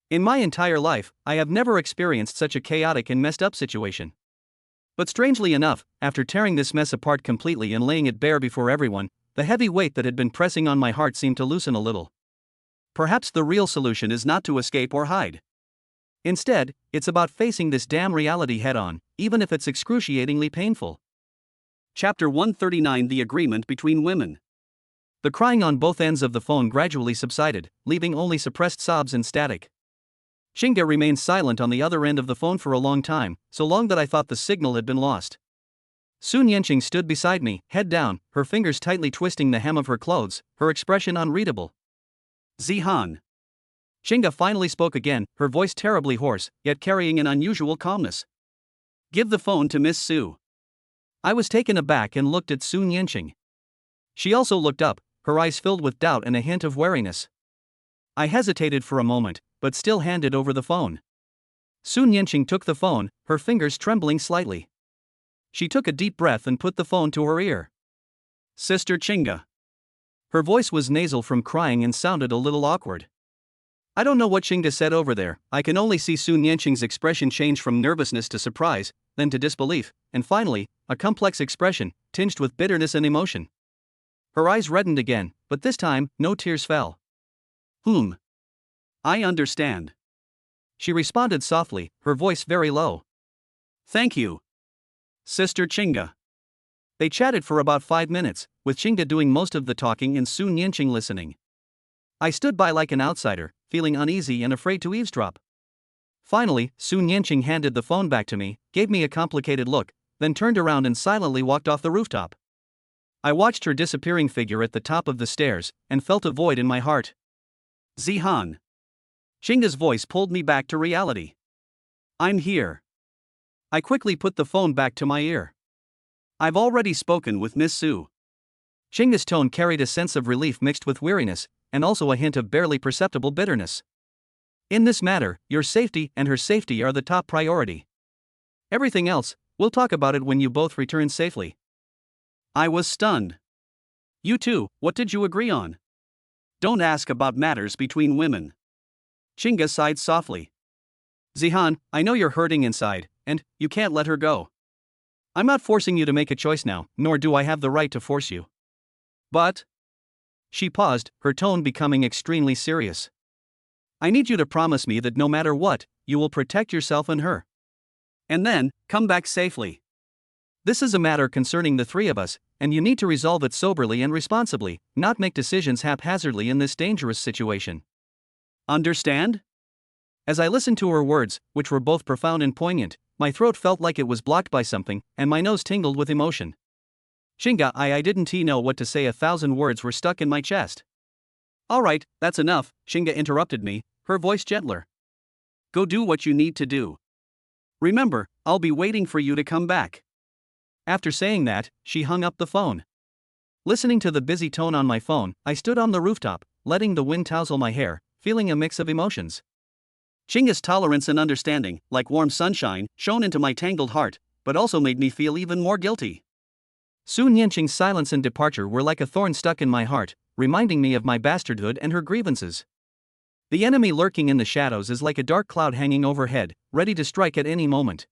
In my entire life, I have never experienced such a chaotic and messed up situation. But strangely enough, after tearing this mess apart completely and laying it bare before everyone, the heavy weight that had been pressing on my heart seemed to loosen a little. Perhaps the real solution is not to escape or hide. Instead, it's about facing this damn reality head-on, even if it's excruciatingly painful. Chapter 139: The Agreement Between Women. The crying on both ends of the phone gradually subsided, leaving only suppressed sobs and static. Chinga remained silent on the other end of the phone for a long time, so long that I thought the signal had been lost. Sun Yanqing stood beside me, head down, her fingers tightly twisting the hem of her clothes, her expression unreadable. Zihan. Chinga finally spoke again, her voice terribly hoarse, yet carrying an unusual calmness. Give the phone to Miss Su. I was taken aback and looked at Sun Yanqing. She also looked up, her eyes filled with doubt and a hint of wariness. I hesitated for a moment, but still handed over the phone. Sun Yanqing took the phone, her fingers trembling slightly. She took a deep breath and put the phone to her ear. Sister Chinga. Her voice was nasal from crying and sounded a little awkward. I don't know what Chinga said over there. I can only see Sun Yanqing's expression change from nervousness to surprise, then to disbelief, and finally, a complex expression, tinged with bitterness and emotion. Her eyes reddened again, but this time, no tears fell. I understand. She responded softly, her voice very low. Thank you, Sister Chinga. They chatted for about 5 minutes, with Chinga doing most of the talking and Sun Yanqing listening. I stood by like an outsider, feeling uneasy and afraid to eavesdrop. Finally, Sun Yanqing handed the phone back to me, gave me a complicated look, then turned around and silently walked off the rooftop. I watched her disappearing figure at the top of the stairs, and felt a void in my heart. Zihan. Chinga's voice pulled me back to reality. I'm here. I quickly put the phone back to my ear. I've already spoken with Miss Su. Chinga's tone carried a sense of relief mixed with weariness, and also a hint of barely perceptible bitterness. In this matter, your safety and her safety are the top priority. Everything else, we'll talk about it when you both return safely. I was stunned. You two, what did you agree on? Don't ask about matters between women. Chinga sighed softly. Zihan, I know you're hurting inside, and you can't let her go. I'm not forcing you to make a choice now, nor do I have the right to force you. But... She paused, her tone becoming extremely serious. I need you to promise me that no matter what, you will protect yourself and her. And then, come back safely. This is a matter concerning the three of us, and you need to resolve it soberly and responsibly, not make decisions haphazardly in this dangerous situation. Understand? As I listened to her words, which were both profound and poignant, my throat felt like it was blocked by something, and my nose tingled with emotion. Chinga, I didn't know what to say. 1,000 words were stuck in my chest. Alright, that's enough, Chinga interrupted me, her voice gentler. Go do what you need to do. Remember, I'll be waiting for you to come back. After saying that, she hung up the phone. Listening to the busy tone on my phone, I stood on the rooftop, letting the wind tousle my hair, feeling a mix of emotions. Chinga's tolerance and understanding, like warm sunshine, shone into my tangled heart, but also made me feel even more guilty. Sun Yanqing's silence and departure were like a thorn stuck in my heart, reminding me of my bastardhood and her grievances. The enemy lurking in the shadows is like a dark cloud hanging overhead, ready to strike at any moment.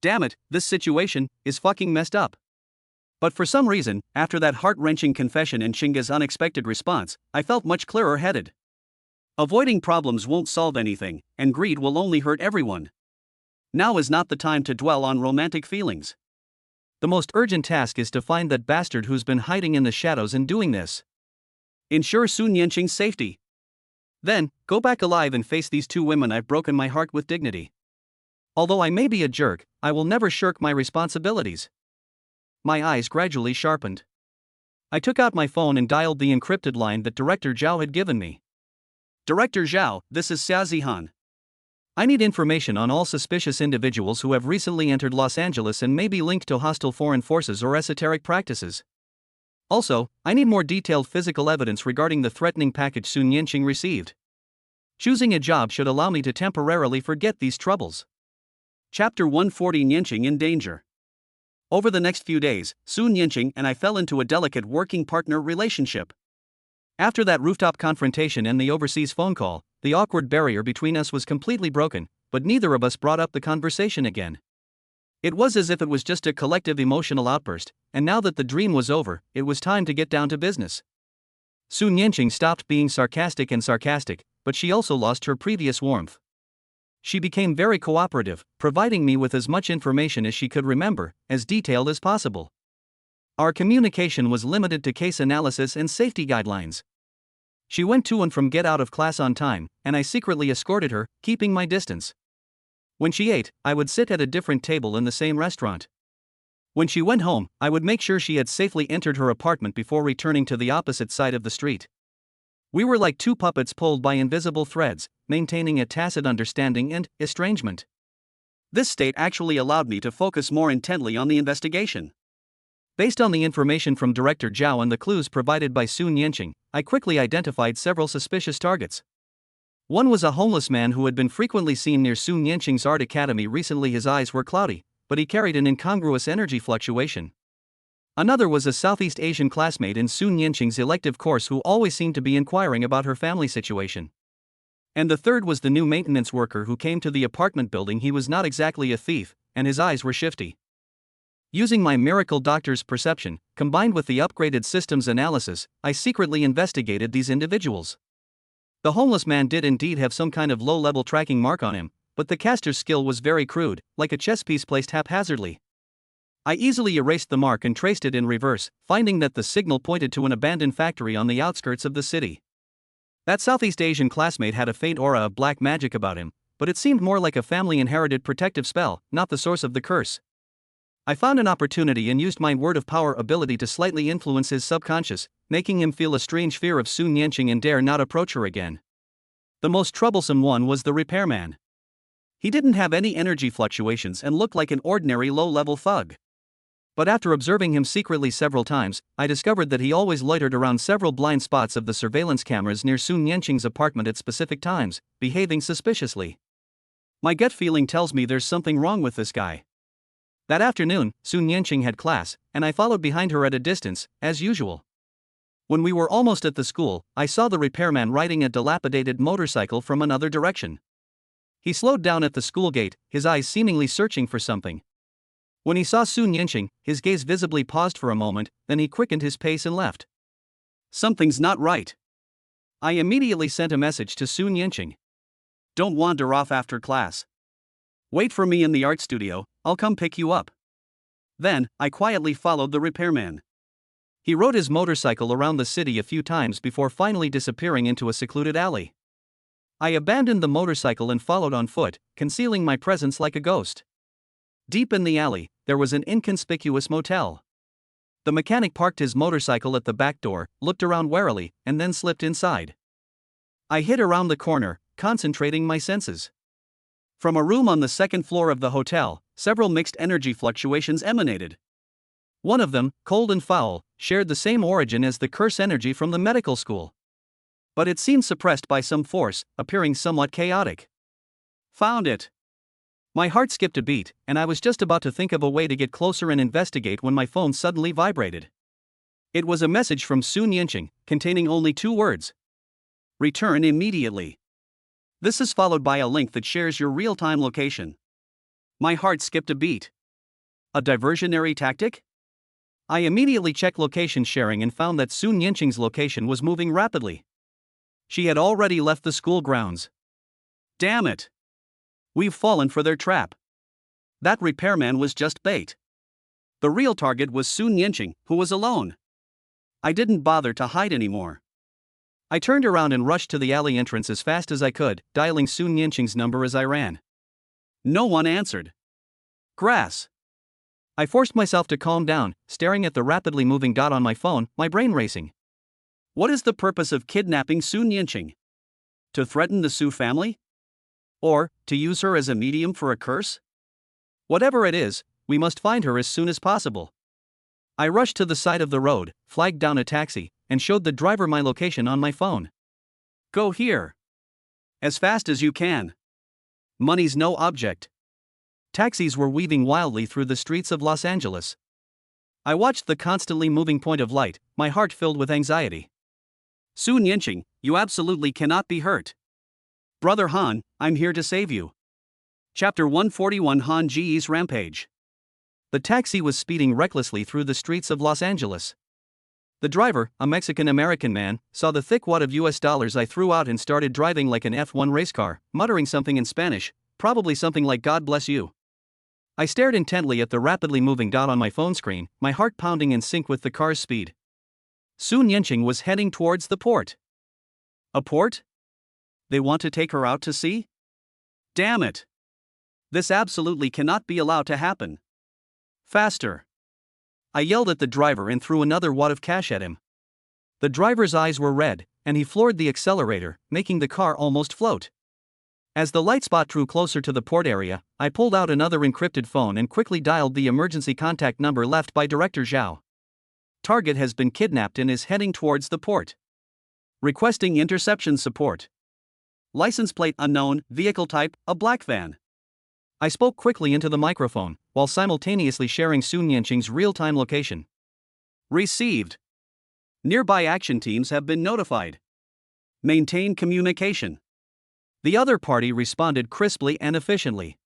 Damn it, this situation is fucking messed up. But for some reason, after that heart-wrenching confession and Chinga's unexpected response, I felt much clearer headed. Avoiding problems won't solve anything, and greed will only hurt everyone. Now is not the time to dwell on romantic feelings. The most urgent task is to find that bastard who's been hiding in the shadows and doing this. Ensure Sun Yanqing's safety. Then, go back alive and face these two women I've broken my heart with dignity. Although I may be a jerk, I will never shirk my responsibilities. My eyes gradually sharpened. I took out my phone and dialed the encrypted line that Director Zhao had given me. Director Zhao, this is Xia Zihan. I need information on all suspicious individuals who have recently entered Los Angeles and may be linked to hostile foreign forces or esoteric practices. Also, I need more detailed physical evidence regarding the threatening package Sun Yanqing received. Choosing a job should allow me to temporarily forget these troubles. Chapter 140: Yanqing in Danger. Over the next few days, Sun Yanqing and I fell into a delicate working partner relationship. After that rooftop confrontation and the overseas phone call, the awkward barrier between us was completely broken, but neither of us brought up the conversation again. It was as if it was just a collective emotional outburst, and now that the dream was over, it was time to get down to business. Sun Yanqing stopped being sarcastic, but she also lost her previous warmth. She became very cooperative, providing me with as much information as she could remember, as detailed as possible. Our communication was limited to case analysis and safety guidelines. She went to and from get out of class on time, and I secretly escorted her, keeping my distance. When she ate, I would sit at a different table in the same restaurant. When she went home, I would make sure she had safely entered her apartment before returning to the opposite side of the street. We were like two puppets pulled by invisible threads, maintaining a tacit understanding and estrangement. This state actually allowed me to focus more intently on the investigation. Based on the information from Director Zhao and the clues provided by Sun Yanqing, I quickly identified several suspicious targets. One was a homeless man who had been frequently seen near Sun Yanqing's art academy recently. His eyes were cloudy, but he carried an incongruous energy fluctuation. Another was a Southeast Asian classmate in Sun Yanqing's elective course who always seemed to be inquiring about her family situation. And the third was the new maintenance worker who came to the apartment building. He was not exactly a thief, and his eyes were shifty. Using my miracle doctor's perception, combined with the upgraded systems analysis, I secretly investigated these individuals. The homeless man did indeed have some kind of low-level tracking mark on him, but the caster's skill was very crude, like a chess piece placed haphazardly. I easily erased the mark and traced it in reverse, finding that the signal pointed to an abandoned factory on the outskirts of the city. That Southeast Asian classmate had a faint aura of black magic about him, but it seemed more like a family-inherited protective spell, not the source of the curse. I found an opportunity and used my word of power ability to slightly influence his subconscious, making him feel a strange fear of Sun Yanqing and dare not approach her again. The most troublesome one was the repairman. He didn't have any energy fluctuations and looked like an ordinary low-level thug. But after observing him secretly several times, I discovered that he always loitered around several blind spots of the surveillance cameras near Sun Yanqing's apartment at specific times, behaving suspiciously. My gut feeling tells me there's something wrong with this guy. That afternoon, Sun Yanqing had class, and I followed behind her at a distance, as usual. When we were almost at the school, I saw the repairman riding a dilapidated motorcycle from another direction. He slowed down at the school gate, his eyes seemingly searching for something. When he saw Sun Yanqing, his gaze visibly paused for a moment, then he quickened his pace and left. Something's not right. I immediately sent a message to Sun Yanqing. Don't wander off after class. Wait for me in the art studio, I'll come pick you up. Then, I quietly followed the repairman. He rode his motorcycle around the city a few times before finally disappearing into a secluded alley. I abandoned the motorcycle and followed on foot, concealing my presence like a ghost. Deep in the alley, there was an inconspicuous motel. The mechanic parked his motorcycle at the back door, looked around warily, and then slipped inside. I hid around the corner, concentrating my senses. From a room on the second floor of the hotel, several mixed energy fluctuations emanated. One of them, cold and foul, shared the same origin as the curse energy from the medical school. But it seemed suppressed by some force, appearing somewhat chaotic. Found it. My heart skipped a beat, and I was just about to think of a way to get closer and investigate when my phone suddenly vibrated. It was a message from Sun Yanqing, containing only 2 words. Return immediately. This is followed by a link that shares your real-time location. My heart skipped a beat. A diversionary tactic? I immediately checked location sharing and found that Sun Yanqing's location was moving rapidly. She had already left the school grounds. Damn it! We've fallen for their trap. That repairman was just bait. The real target was Sun Yanqing, who was alone. I didn't bother to hide anymore. I turned around and rushed to the alley entrance as fast as I could, dialing Sun Yanqing's number as I ran. No one answered. Grass. I forced myself to calm down, staring at the rapidly moving dot on my phone, my brain racing. What is the purpose of kidnapping Sun Yanqing? To threaten the Su family? Or, to use her as a medium for a curse? Whatever it is, we must find her as soon as possible. I rushed to the side of the road, flagged down a taxi, and showed the driver my location on my phone. Go here. As fast as you can. Money's no object. Taxis were weaving wildly through the streets of Los Angeles. I watched the constantly moving point of light, my heart filled with anxiety. Sun Yanqing, you absolutely cannot be hurt. Brother Han, I'm here to save you. Chapter 141 Han Ji's Rampage. The taxi was speeding recklessly through the streets of Los Angeles. The driver, a Mexican-American man, saw the thick wad of US dollars I threw out and started driving like an F1 race car, muttering something in Spanish, probably something like God bless you. I stared intently at the rapidly moving dot on my phone screen, my heart pounding in sync with the car's speed. Sun Yanqing was heading towards the port. A port? They want to take her out to sea? Damn it! This absolutely cannot be allowed to happen. Faster! I yelled at the driver and threw another wad of cash at him. The driver's eyes were red, and he floored the accelerator, making the car almost float. As the light spot drew closer to the port area, I pulled out another encrypted phone and quickly dialed the emergency contact number left by Director Zhao. Target has been kidnapped and is heading towards the port. Requesting interception support. License plate unknown, vehicle type, a black van. I spoke quickly into the microphone, while simultaneously sharing Sun Yanqing's real-time location. Received. Nearby action teams have been notified. Maintain communication. The other party responded crisply and efficiently.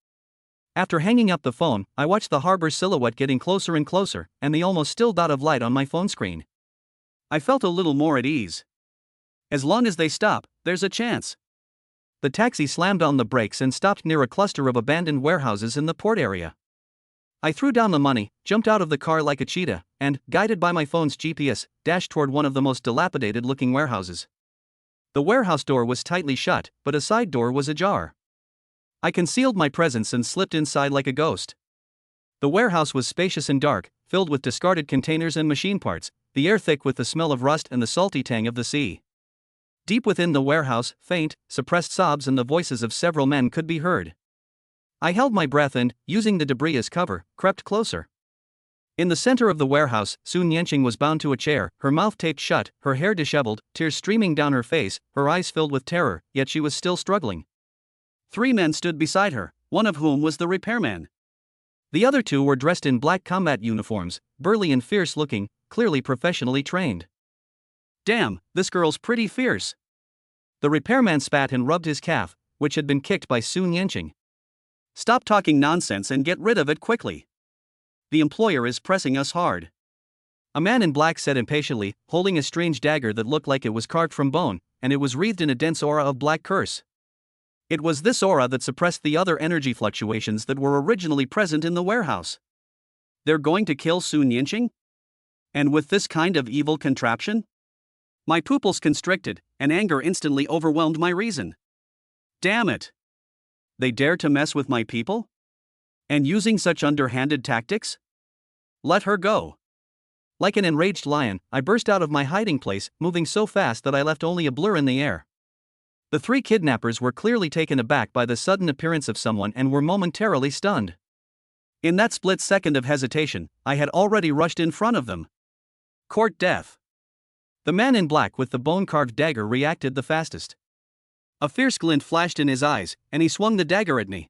After hanging up the phone, I watched the harbor silhouette getting closer and closer, and the almost still dot of light on my phone screen. I felt a little more at ease. As long as they stop, there's a chance. The taxi slammed on the brakes and stopped near a cluster of abandoned warehouses in the port area. I threw down the money, jumped out of the car like a cheetah, and, guided by my phone's GPS, dashed toward one of the most dilapidated-looking warehouses. The warehouse door was tightly shut, but a side door was ajar. I concealed my presence and slipped inside like a ghost. The warehouse was spacious and dark, filled with discarded containers and machine parts, the air thick with the smell of rust and the salty tang of the sea. Deep within the warehouse, faint, suppressed sobs and the voices of several men could be heard. I held my breath and, using the debris as cover, crept closer. In the center of the warehouse, Sun Yanqing was bound to a chair, her mouth taped shut, her hair disheveled, tears streaming down her face, her eyes filled with terror, yet she was still struggling. 3 men stood beside her, one of whom was the repairman. The other 2 were dressed in black combat uniforms, burly and fierce-looking, clearly professionally trained. Damn, this girl's pretty fierce. The repairman spat and rubbed his calf, which had been kicked by Sun Yanqing. Stop talking nonsense and get rid of it quickly. The employer is pressing us hard. A man in black said impatiently, holding a strange dagger that looked like it was carved from bone, and it was wreathed in a dense aura of black curse. It was this aura that suppressed the other energy fluctuations that were originally present in the warehouse. They're going to kill Sun Yanqing? And with this kind of evil contraption? My pupils constricted, and anger instantly overwhelmed my reason. Damn it! They dare to mess with my people? And using such underhanded tactics? Let her go. Like an enraged lion, I burst out of my hiding place, moving so fast that I left only a blur in the air. The 3 kidnappers were clearly taken aback by the sudden appearance of someone and were momentarily stunned. In that split second of hesitation, I had already rushed in front of them. Court death. The man in black with the bone-carved dagger reacted the fastest. A fierce glint flashed in his eyes, and he swung the dagger at me.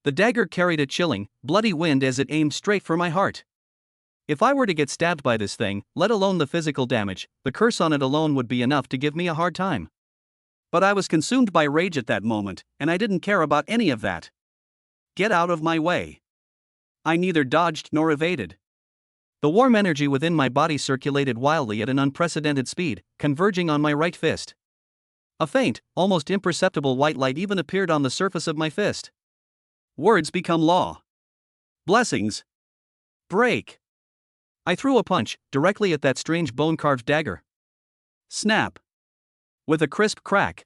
The dagger carried a chilling, bloody wind as it aimed straight for my heart. If I were to get stabbed by this thing, let alone the physical damage, the curse on it alone would be enough to give me a hard time. But I was consumed by rage at that moment, and I didn't care about any of that. Get out of my way. I neither dodged nor evaded. The warm energy within my body circulated wildly at an unprecedented speed, converging on my right fist. A faint, almost imperceptible white light even appeared on the surface of my fist. Words become law. Blessings. Break. I threw a punch, directly at that strange bone-carved dagger. Snap. With a crisp crack.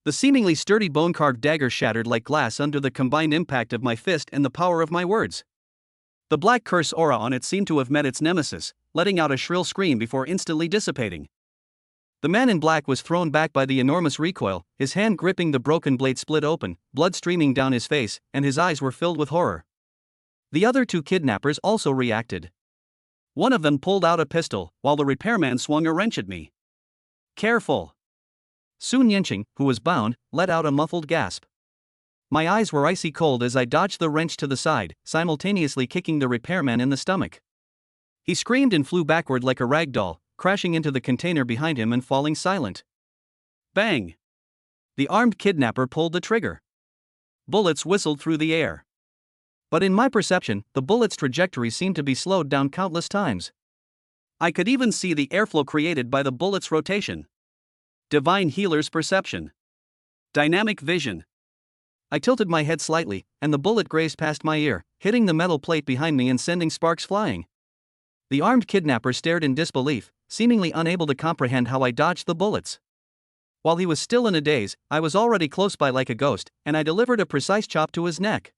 The seemingly sturdy bone-carved dagger shattered like glass under the combined impact of my fist and the power of my words. The black curse aura on it seemed to have met its nemesis, letting out a shrill scream before instantly dissipating. The man in black was thrown back by the enormous recoil, his hand gripping the broken blade split open, blood streaming down his face, and his eyes were filled with horror. The other 2 kidnappers also reacted. One of them pulled out a pistol, while the repairman swung a wrench at me. Careful. Sun Yanqing, who was bound, let out a muffled gasp. My eyes were icy cold as I dodged the wrench to the side, simultaneously kicking the repairman in the stomach. He screamed and flew backward like a rag doll, crashing into the container behind him and falling silent. Bang! The armed kidnapper pulled the trigger. Bullets whistled through the air. But in my perception, the bullet's trajectory seemed to be slowed down countless times. I could even see the airflow created by the bullet's rotation. Divine healer's perception. Dynamic vision. I tilted my head slightly, and the bullet grazed past my ear, hitting the metal plate behind me and sending sparks flying. The armed kidnapper stared in disbelief, seemingly unable to comprehend how I dodged the bullets. While he was still in a daze, I was already close by like a ghost, and I delivered a precise chop to his neck.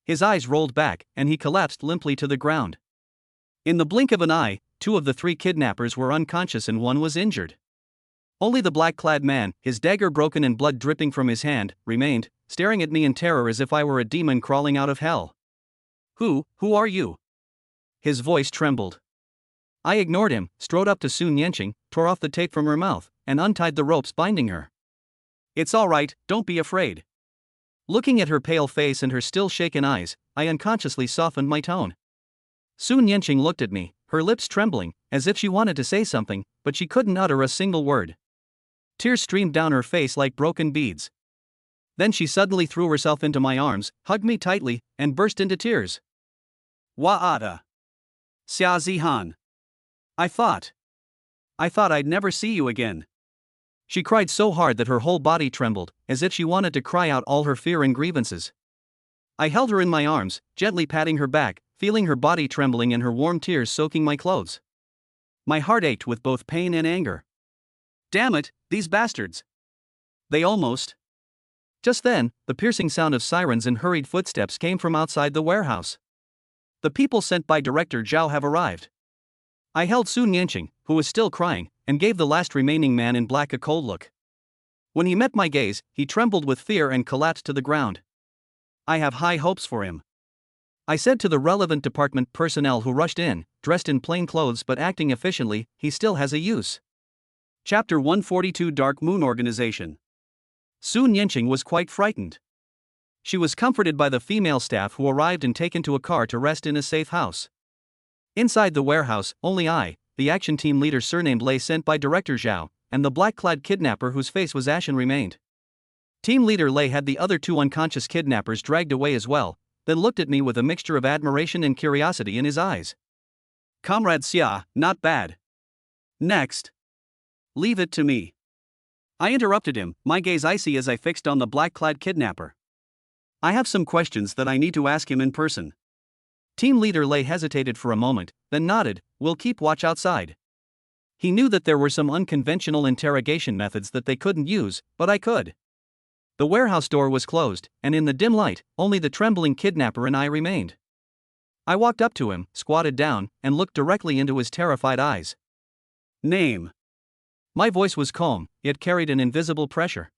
His eyes rolled back, and he collapsed limply to the ground. In the blink of an eye, 2 of the 3 kidnappers were unconscious and 1 was injured. Only the black-clad man, his dagger broken and blood dripping from his hand, remained, staring at me in terror as if I were a demon crawling out of hell. Who are you? His voice trembled. I ignored him, strode up to Sun Yanqing, tore off the tape from her mouth, and untied the ropes binding her. It's all right, don't be afraid. Looking at her pale face and her still shaken eyes, I unconsciously softened my tone. Sun Yenqing looked at me, her lips trembling, as if she wanted to say something, but she couldn't utter a single word. Tears streamed down her face like broken beads. Then she suddenly threw herself into my arms, hugged me tightly, and burst into tears. Wa'ata. Xia Zihan. I thought I'd never see you again. She cried so hard that her whole body trembled, as if she wanted to cry out all her fear and grievances. I held her in my arms, gently patting her back, feeling her body trembling and her warm tears soaking my clothes. My heart ached with both pain and anger. Damn it, these bastards! They almost. Just then, the piercing sound of sirens and hurried footsteps came from outside the warehouse. The people sent by Director Zhao have arrived. I held Sun Yenqing, who was still crying, and gave the last remaining man in black a cold look. When he met my gaze, he trembled with fear and collapsed to the ground. I have high hopes for him, I said to the relevant department personnel who rushed in, dressed in plain clothes but acting efficiently. He still has a use. Chapter 142 Dark Moon Organization. Sun Yenqing was quite frightened. She was comforted by the female staff who arrived and taken to a car to rest in a safe house. Inside the warehouse, only I, the action team leader surnamed Lei sent by Director Zhao, and the black-clad kidnapper whose face was ashen remained. Team leader Lei had the other two unconscious kidnappers dragged away as well, then looked at me with a mixture of admiration and curiosity in his eyes. Comrade Xia, not bad. Next. Leave it to me. I interrupted him, my gaze icy as I fixed on the black-clad kidnapper. I have some questions that I need to ask him in person. Team leader Lei hesitated for a moment, then nodded. We'll keep watch outside. He knew that there were some unconventional interrogation methods that they couldn't use, but I could. The warehouse door was closed, and in the dim light, only the trembling kidnapper and I remained. I walked up to him, squatted down, and looked directly into his terrified eyes. Name. My voice was calm, yet carried an invisible pressure.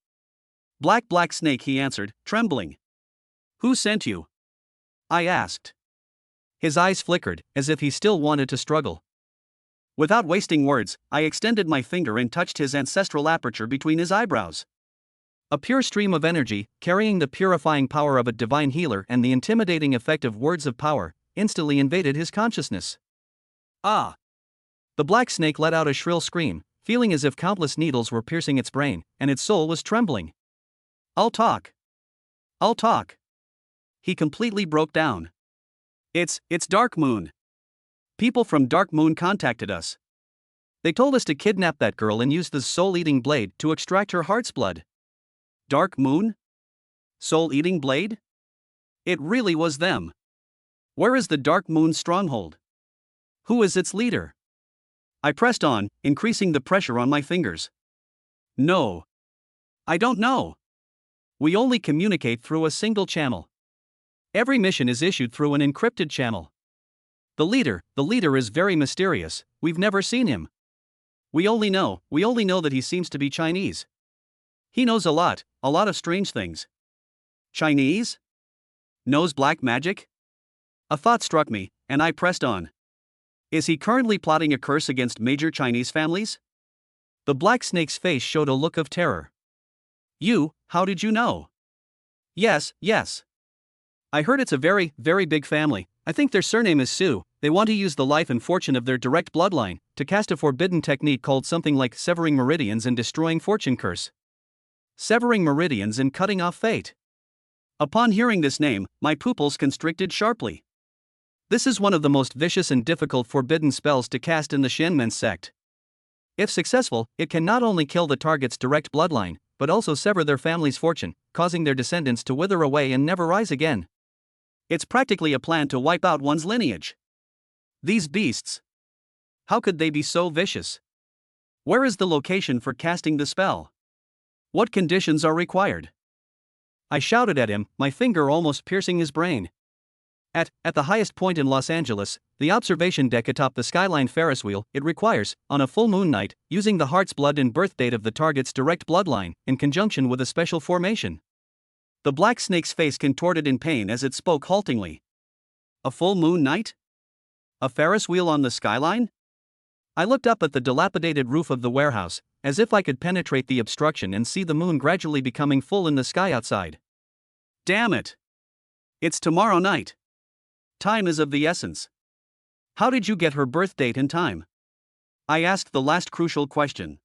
Black Snake, he answered, trembling. Who sent you? I asked. His eyes flickered, as if he still wanted to struggle. Without wasting words, I extended my finger and touched his ancestral aperture between his eyebrows. A pure stream of energy, carrying the purifying power of a divine healer and the intimidating effect of words of power, instantly invaded his consciousness. Ah! The black snake let out a shrill scream, feeling as if countless needles were piercing its brain, and its soul was trembling. I'll talk. He completely broke down. It's Dark Moon. People from Dark Moon contacted us. They told us to kidnap that girl and use the soul-eating blade to extract her heart's blood. Dark Moon? Soul-eating blade? It really was them. Where is the Dark Moon stronghold? Who is its leader? I pressed on, increasing the pressure on my fingers. No. I don't know. We only communicate through a single channel. Every mission is issued through an encrypted channel. The leader is very mysterious. We've never seen him. We only know that he seems to be Chinese. He knows a lot of strange things. Chinese? Knows black magic? A thought struck me, and I pressed on. Is he currently plotting a curse against major Chinese families? The black snake's face showed a look of terror. How did you know? Yes. I heard it's a very, very big family. I think their surname is Su. They want to use the life and fortune of their direct bloodline to cast a forbidden technique called something like severing meridians and destroying fortune curse. Severing meridians and cutting off fate. Upon hearing this name, my pupils constricted sharply. This is one of the most vicious and difficult forbidden spells to cast in the Shenmen sect. If successful, it can not only kill the target's direct bloodline, but also sever their family's fortune, causing their descendants to wither away and never rise again. It's practically a plan to wipe out one's lineage. These beasts. How could they be so vicious? Where is the location for casting the spell? What conditions are required? I shouted at him, my finger almost piercing his brain. At the highest point in Los Angeles, the observation deck atop the Skyline Ferris wheel, it requires, on a full moon night, using the heart's blood and birth date of the target's direct bloodline, in conjunction with a special formation. The black snake's face contorted in pain as it spoke haltingly. A full moon night? A Ferris wheel on the skyline? I looked up at the dilapidated roof of the warehouse, as if I could penetrate the obstruction and see the moon gradually becoming full in the sky outside. Damn it! It's tomorrow night. Time is of the essence. How did you get her birth date and time? I asked the last crucial question.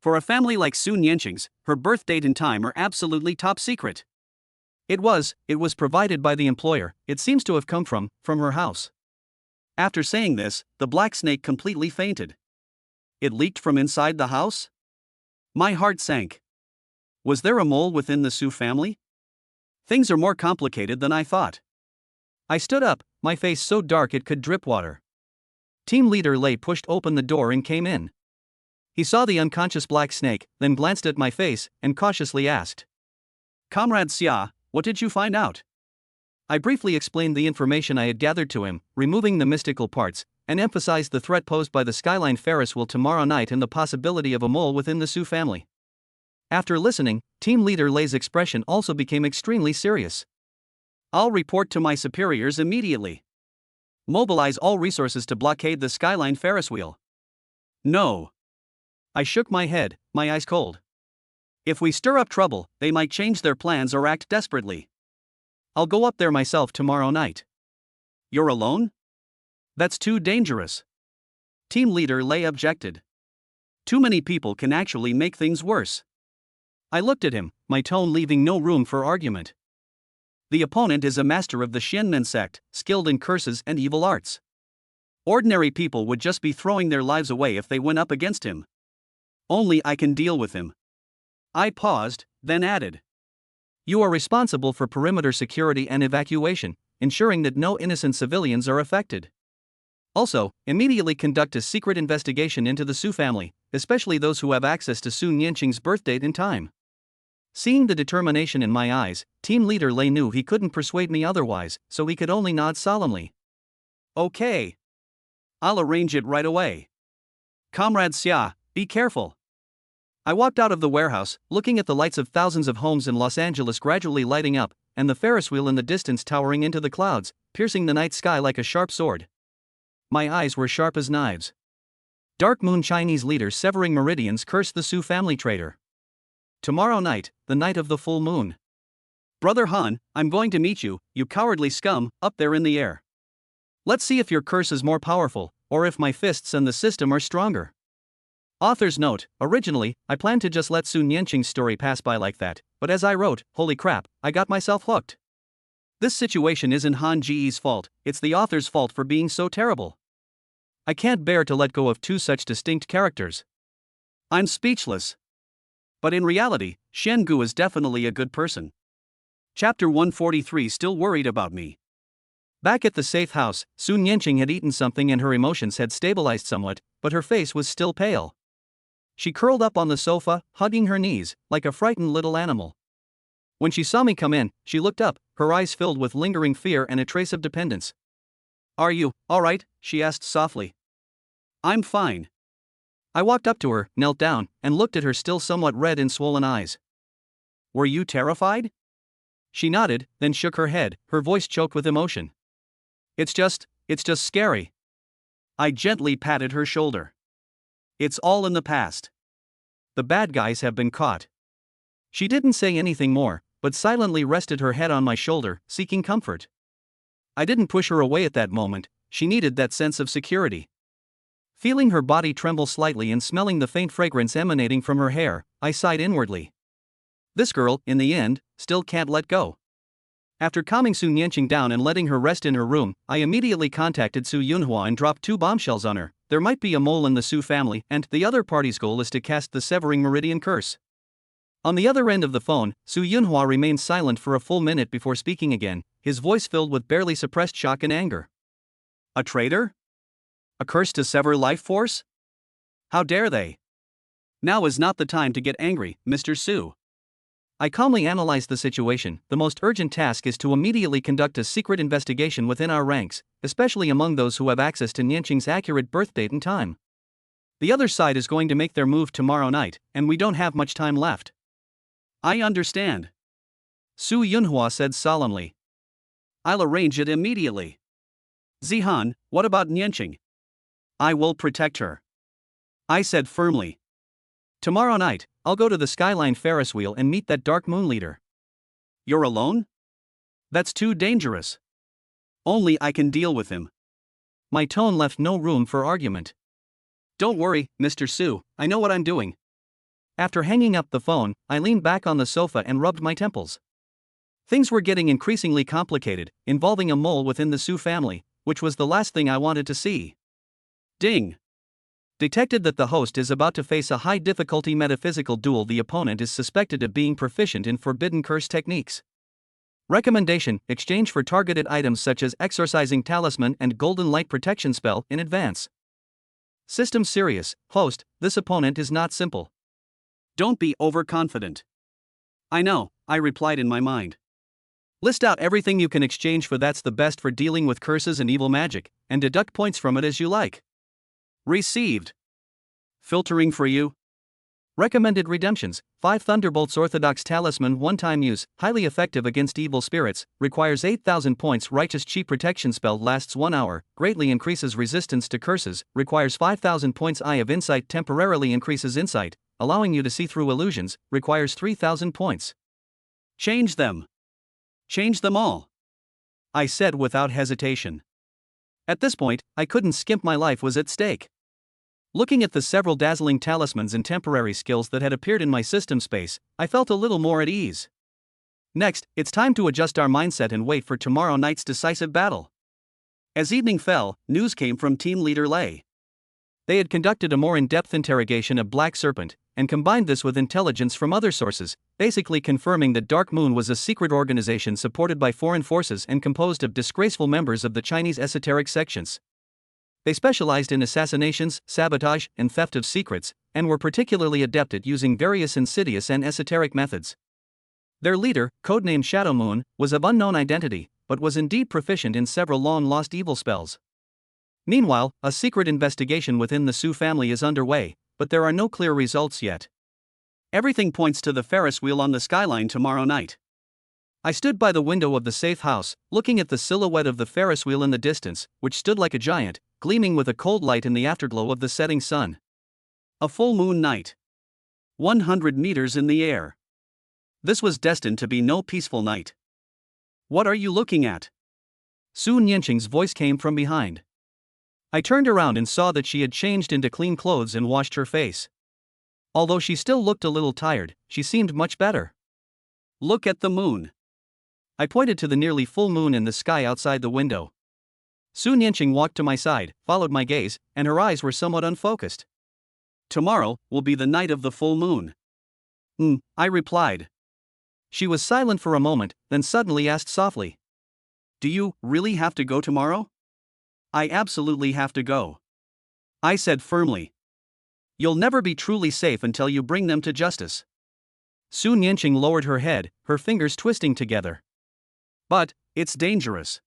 For a family like Su Nianqing's, her birth date and time are absolutely top secret. It was provided by the employer. It seems to have come from her house. After saying this, the black snake completely fainted. It leaked from inside the house? My heart sank. Was there a mole within the Su family? Things are more complicated than I thought. I stood up, my face so dark it could drip water. Team leader Lei pushed open the door and came in. He saw the unconscious black snake, then glanced at my face and cautiously asked, "Comrade Xia, what did you find out?" I briefly explained the information I had gathered to him, removing the mystical parts, and emphasized the threat posed by the Skyline Ferris wheel tomorrow night and the possibility of a mole within the Su family. After listening, team leader Lei's expression also became extremely serious. "I'll report to my superiors immediately. Mobilize all resources to blockade the Skyline Ferris wheel." No. I shook my head, my eyes cold. If we stir up trouble, they might change their plans or act desperately. I'll go up there myself tomorrow night. You're alone? That's too dangerous. Team leader Lei objected. Too many people can actually make things worse. I looked at him, my tone leaving no room for argument. The opponent is a master of the Xianmen sect, skilled in curses and evil arts. Ordinary people would just be throwing their lives away if they went up against him. Only I can deal with him. I paused, then added. You are responsible for perimeter security and evacuation, ensuring that no innocent civilians are affected. Also, immediately conduct a secret investigation into the Su family, especially those who have access to Su Nianqing's birth date and time. Seeing the determination in my eyes, team leader Lei knew he couldn't persuade me otherwise, so he could only nod solemnly. Okay. I'll arrange it right away. Comrade Xia, be careful. I walked out of the warehouse, looking at the lights of thousands of homes in Los Angeles gradually lighting up, and the Ferris wheel in the distance towering into the clouds, piercing the night sky like a sharp sword. My eyes were sharp as knives. Dark Moon Chinese leader severing meridians cursed the Su family traitor. Tomorrow night, the night of the full moon. Brother Han, I'm going to meet you, you cowardly scum, up there in the air. Let's see if your curse is more powerful, or if my fists and the system are stronger. Author's note, originally, I planned to just let Su Nianqing's story pass by like that, but as I wrote, holy crap, I got myself hooked. This situation isn't Han Ji's fault, it's the author's fault for being so terrible. I can't bear to let go of two such distinct characters. I'm speechless. But in reality, Shen Gu is definitely a good person. Chapter 143 Still worried about me. Back at the safe house, Su Nianqing had eaten something and her emotions had stabilized somewhat, but her face was still pale. She curled up on the sofa, hugging her knees, like a frightened little animal. When she saw me come in, she looked up, her eyes filled with lingering fear and a trace of dependence. Are you all right? She asked softly. I'm fine. I walked up to her, knelt down, and looked at her still somewhat red and swollen eyes. Were you terrified? She nodded, then shook her head, her voice choked with emotion. It's just scary. I gently patted her shoulder. It's all in the past. The bad guys have been caught. She didn't say anything more, but silently rested her head on my shoulder, seeking comfort. I didn't push her away at that moment, she needed that sense of security. Feeling her body tremble slightly and smelling the faint fragrance emanating from her hair, I sighed inwardly. This girl, in the end, still can't let go. After calming Su Nianqing down and letting her rest in her room, I immediately contacted Su Yunhua and dropped 2 bombshells on her. There might be a mole in the Su family, and the other party's goal is to cast the Severing Meridian Curse. On the other end of the phone, Su Yunhua remained silent for a full minute before speaking again, his voice filled with barely suppressed shock and anger. A traitor? A curse to sever life force? How dare they? Now is not the time to get angry, Mr. Su. I calmly analyzed the situation. The most urgent task is to immediately conduct a secret investigation within our ranks, especially among those who have access to Nianqing's accurate birth date and time. The other side is going to make their move tomorrow night, and we don't have much time left. I understand. Su Yunhua said solemnly. I'll arrange it immediately. Zihan, what about Nianqing? I will protect her. I said firmly. Tomorrow night, I'll go to the Skyline Ferris wheel and meet that Dark Moon leader. You're alone? That's too dangerous. Only I can deal with him. My tone left no room for argument. Don't worry, Mr. Su, I know what I'm doing. After hanging up the phone, I leaned back on the sofa and rubbed my temples. Things were getting increasingly complicated, involving a mole within the Su family, which was the last thing I wanted to see. Ding! Detected that the host is about to face a high-difficulty metaphysical duel. The opponent is suspected of being proficient in forbidden curse techniques. Recommendation: exchange for targeted items such as exorcising talisman and golden light protection spell in advance. System serious. Host, this opponent is not simple. Don't be overconfident. I know, I replied in my mind. List out everything you can exchange for that's the best for dealing with curses and evil magic, and deduct points from it as you like. Received. Filtering for you. Recommended redemptions: 5 Thunderbolts Orthodox Talisman, one-time use, highly effective against evil spirits, requires 8,000 points. Righteous Chi Protection spell lasts 1 hour, greatly increases resistance to curses, requires 5,000 points. Eye of Insight temporarily increases insight, allowing you to see through illusions, requires 3,000 points. Change them. Change them all, I said without hesitation. At this point, I couldn't skimp. My life was at stake. Looking at the several dazzling talismans and temporary skills that had appeared in my system space, I felt a little more at ease. Next, it's time to adjust our mindset and wait for tomorrow night's decisive battle. As evening fell, news came from Team Leader Lei. They had conducted a more in-depth interrogation of Black Serpent, and combined this with intelligence from other sources, basically confirming that Dark Moon was a secret organization supported by foreign forces and composed of disgraceful members of the Chinese esoteric sections. They specialized in assassinations, sabotage, and theft of secrets, and were particularly adept at using various insidious and esoteric methods. Their leader, codenamed Shadow Moon, was of unknown identity, but was indeed proficient in several long-lost evil spells. Meanwhile, a secret investigation within the Su family is underway, but there are no clear results yet. Everything points to the Ferris wheel on the skyline tomorrow night. I stood by the window of the safe house, looking at the silhouette of the Ferris wheel in the distance, which stood like a giant, gleaming with a cold light in the afterglow of the setting sun. A full moon night. 100 meters in the air. This was destined to be no peaceful night. What are you looking at? Su Nianqing's voice came from behind. I turned around and saw that she had changed into clean clothes and washed her face. Although she still looked a little tired, she seemed much better. Look at the moon. I pointed to the nearly full moon in the sky outside the window. Su Nianqing walked to my side, followed my gaze, and her eyes were somewhat unfocused. Tomorrow will be the night of the full moon. I replied. She was silent for a moment, then suddenly asked softly. Do you really have to go tomorrow? I absolutely have to go, I said firmly. You'll never be truly safe until you bring them to justice. Su Nianqing lowered her head, her fingers twisting together. But it's dangerous.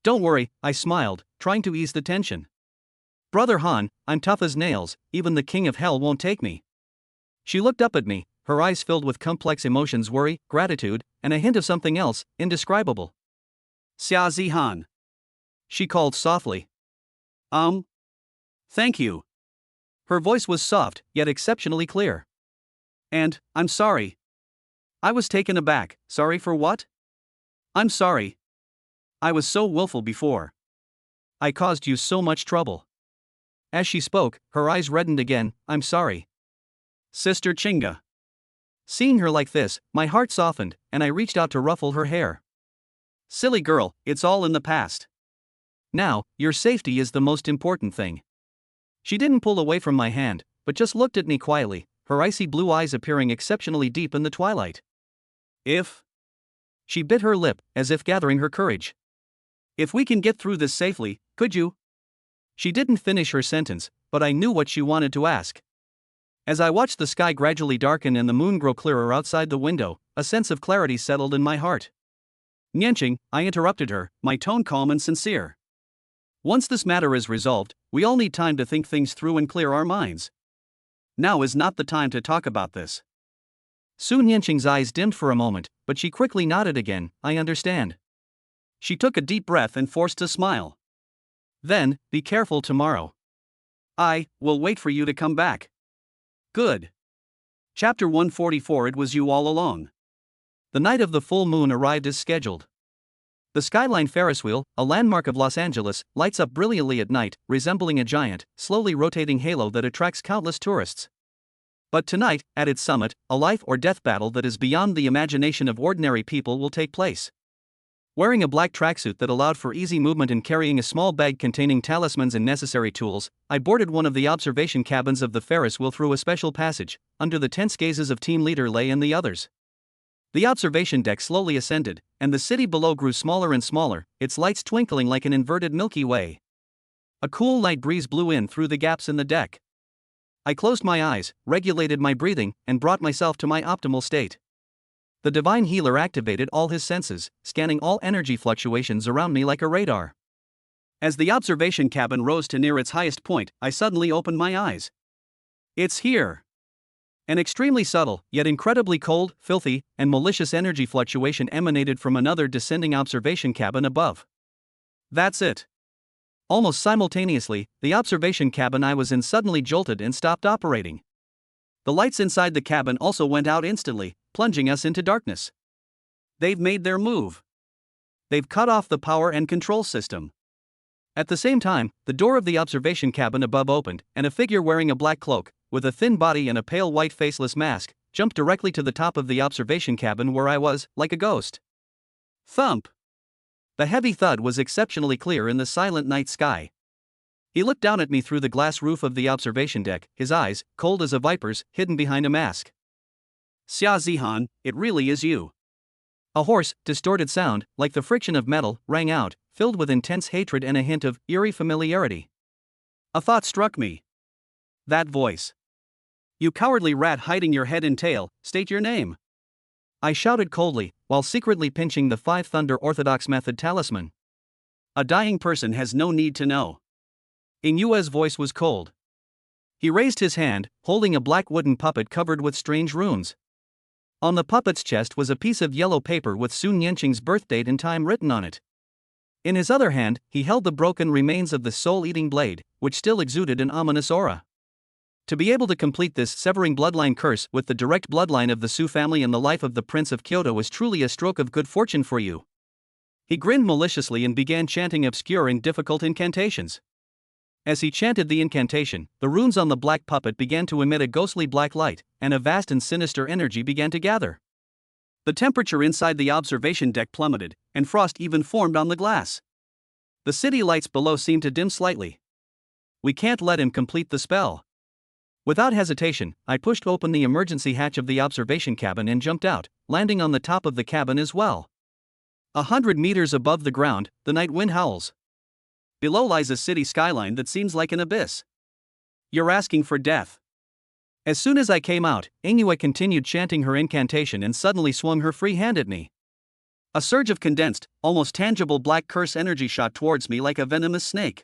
Don't worry, I smiled, trying to ease the tension. Brother Han, I'm tough as nails, even the king of hell won't take me. She looked up at me, her eyes filled with complex emotions: worry, gratitude, and a hint of something else, indescribable. Xia Zihan, she called softly. Thank you. Her voice was soft, yet exceptionally clear. And, I'm sorry. I was taken aback. Sorry for what? I'm sorry. I was so willful before. I caused you so much trouble. As she spoke, her eyes reddened again. I'm sorry. Sister Chinga. Seeing her like this, my heart softened, and I reached out to ruffle her hair. Silly girl, it's all in the past. Now, your safety is the most important thing. She didn't pull away from my hand, but just looked at me quietly, her icy blue eyes appearing exceptionally deep in the twilight. She bit her lip, as if gathering her courage. If we can get through this safely, could you? She didn't finish her sentence, but I knew what she wanted to ask. As I watched the sky gradually darken and the moon grow clearer outside the window, a sense of clarity settled in my heart. Nianqing, I interrupted her, my tone calm and sincere. Once this matter is resolved, we all need time to think things through and clear our minds. Now is not the time to talk about this. Su Nianqing's eyes dimmed for a moment, but she quickly nodded again. I understand. She took a deep breath and forced a smile. Then, be careful tomorrow. I will wait for you to come back. Good. Chapter 144. It was you all along. The night of the full moon arrived as scheduled. The Skyline Ferris wheel, a landmark of Los Angeles, lights up brilliantly at night, resembling a giant, slowly rotating halo that attracts countless tourists. But tonight, at its summit, a life or death battle that is beyond the imagination of ordinary people will take place. Wearing a black tracksuit that allowed for easy movement and carrying a small bag containing talismans and necessary tools, I boarded one of the observation cabins of the Ferris wheel through a special passage, under the tense gazes of Team Leader Lei and the others. The observation deck slowly ascended, and the city below grew smaller and smaller, its lights twinkling like an inverted Milky Way. A cool light breeze blew in through the gaps in the deck. I closed my eyes, regulated my breathing, and brought myself to my optimal state. The divine healer activated all his senses, scanning all energy fluctuations around me like a radar. As the observation cabin rose to near its highest point, I suddenly opened my eyes. It's here! An extremely subtle, yet incredibly cold, filthy, and malicious energy fluctuation emanated from another descending observation cabin above. That's it. Almost simultaneously, the observation cabin I was in suddenly jolted and stopped operating. The lights inside the cabin also went out instantly, plunging us into darkness. They've made their move. They've cut off the power and control system. At the same time, the door of the observation cabin above opened, and a figure wearing a black cloak, with a thin body and a pale white faceless mask, jumped directly to the top of the observation cabin where I was, like a ghost. Thump! The heavy thud was exceptionally clear in the silent night sky. He looked down at me through the glass roof of the observation deck, his eyes, cold as a viper's, hidden behind a mask. Xia Zihan, it really is you. A hoarse, distorted sound, like the friction of metal, rang out, filled with intense hatred and a hint of eerie familiarity. A thought struck me. That voice. You cowardly rat hiding your head and tail, state your name. I shouted coldly, while secretly pinching the 5 Thunder Orthodox Method talisman. A dying person has no need to know. Inua's voice was cold. He raised his hand, holding a black wooden puppet covered with strange runes. On the puppet's chest was a piece of yellow paper with Sun Yanqing's birthdate and time written on it. In his other hand, he held the broken remains of the soul-eating blade, which still exuded an ominous aura. To be able to complete this severing bloodline curse with the direct bloodline of the Su family and the life of the Prince of Kyoto was truly a stroke of good fortune for you. He grinned maliciously and began chanting obscure and difficult incantations. As he chanted the incantation, the runes on the black puppet began to emit a ghostly black light, and a vast and sinister energy began to gather. The temperature inside the observation deck plummeted, and frost even formed on the glass. The city lights below seemed to dim slightly. We can't let him complete the spell. Without hesitation, I pushed open the emergency hatch of the observation cabin and jumped out, landing on the top of the cabin as well. 100 meters above the ground, the night wind howls. Below lies a city skyline that seems like an abyss. You're asking for death. As soon as I came out, Inua continued chanting her incantation and suddenly swung her free hand at me. A surge of condensed, almost tangible black curse energy shot towards me like a venomous snake.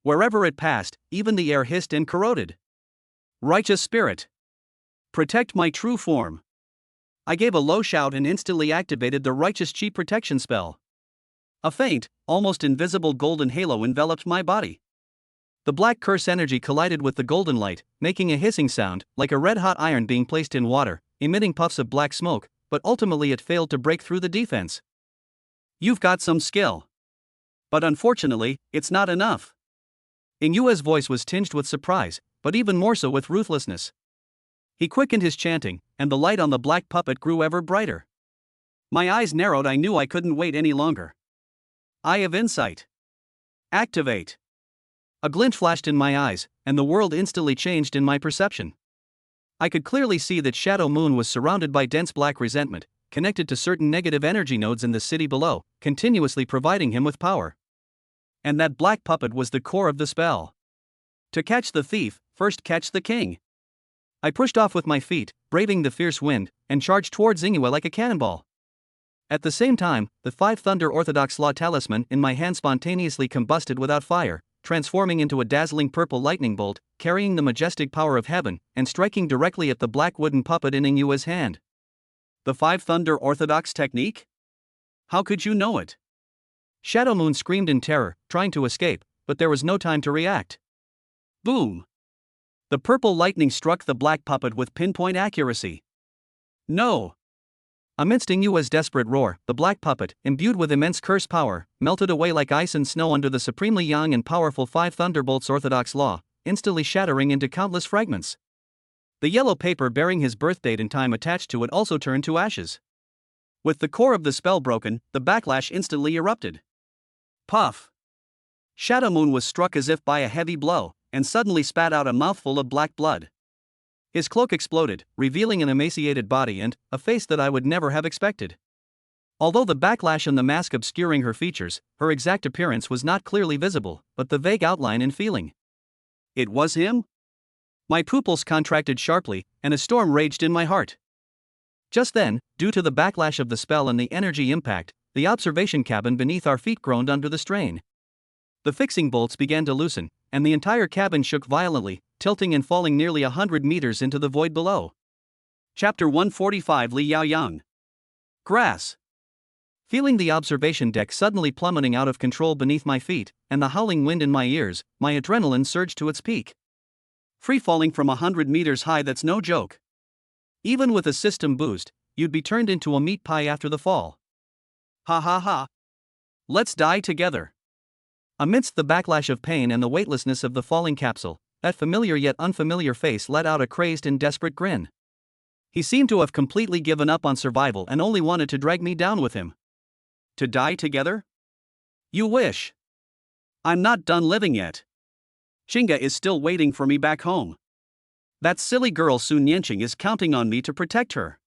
Wherever it passed, even the air hissed and corroded. Righteous spirit! Protect my true form! I gave a low shout and instantly activated the righteous chi protection spell. A faint, almost invisible golden halo enveloped my body. The black curse energy collided with the golden light, making a hissing sound, like a red-hot iron being placed in water, emitting puffs of black smoke, but ultimately it failed to break through the defense. You've got some skill. But unfortunately, it's not enough. Inua's voice was tinged with surprise, but even more so with ruthlessness. He quickened his chanting, and the light on the black puppet grew ever brighter. My eyes narrowed. I knew I couldn't wait any longer. Eye of Insight. Activate. A glint flashed in my eyes, and the world instantly changed in my perception. I could clearly see that Shadow Moon was surrounded by dense black resentment, connected to certain negative energy nodes in the city below, continuously providing him with power. And that black puppet was the core of the spell. To catch the thief, first catch the king. I pushed off with my feet, braving the fierce wind, and charged towards Inua like a cannonball. At the same time, the 5 Thunder Orthodox Law talisman in my hand spontaneously combusted without fire, transforming into a dazzling purple lightning bolt, carrying the majestic power of heaven, and striking directly at the black wooden puppet in Inua's hand. The 5 Thunder Orthodox technique? How could you know it? Shadow Moon screamed in terror, trying to escape, but there was no time to react. Boom! The purple lightning struck the black puppet with pinpoint accuracy. No! Amidst Inua's desperate roar, the black puppet, imbued with immense curse power, melted away like ice and snow under the supremely young and powerful 5 Thunderbolts orthodox law, instantly shattering into countless fragments. The yellow paper bearing his birth date and time attached to it also turned to ashes. With the core of the spell broken, the backlash instantly erupted. Puff! Shadow Moon was struck as if by a heavy blow, and suddenly spat out a mouthful of black blood. His cloak exploded, revealing an emaciated body and a face that I would never have expected. Although the backlash and the mask obscuring her features, her exact appearance was not clearly visible, but the vague outline and feeling. It was him? My pupils contracted sharply, and a storm raged in my heart. Just then, due to the backlash of the spell and the energy impact, the observation cabin beneath our feet groaned under the strain. The fixing bolts began to loosen, and the entire cabin shook violently, tilting and falling nearly 100 meters into the void below. Chapter 145 Li Yao Yang. Grass. Feeling the observation deck suddenly plummeting out of control beneath my feet, and the howling wind in my ears, my adrenaline surged to its peak. Free falling from 100 meters high, that's no joke. Even with a system boost, you'd be turned into a meat pie after the fall. Ha ha ha. Let's die together. Amidst the backlash of pain and the weightlessness of the falling capsule, that familiar yet unfamiliar face let out a crazed and desperate grin. He seemed to have completely given up on survival and only wanted to drag me down with him. To die together? You wish. I'm not done living yet. Chinga is still waiting for me back home. That silly girl Sun Yanqing is counting on me to protect her.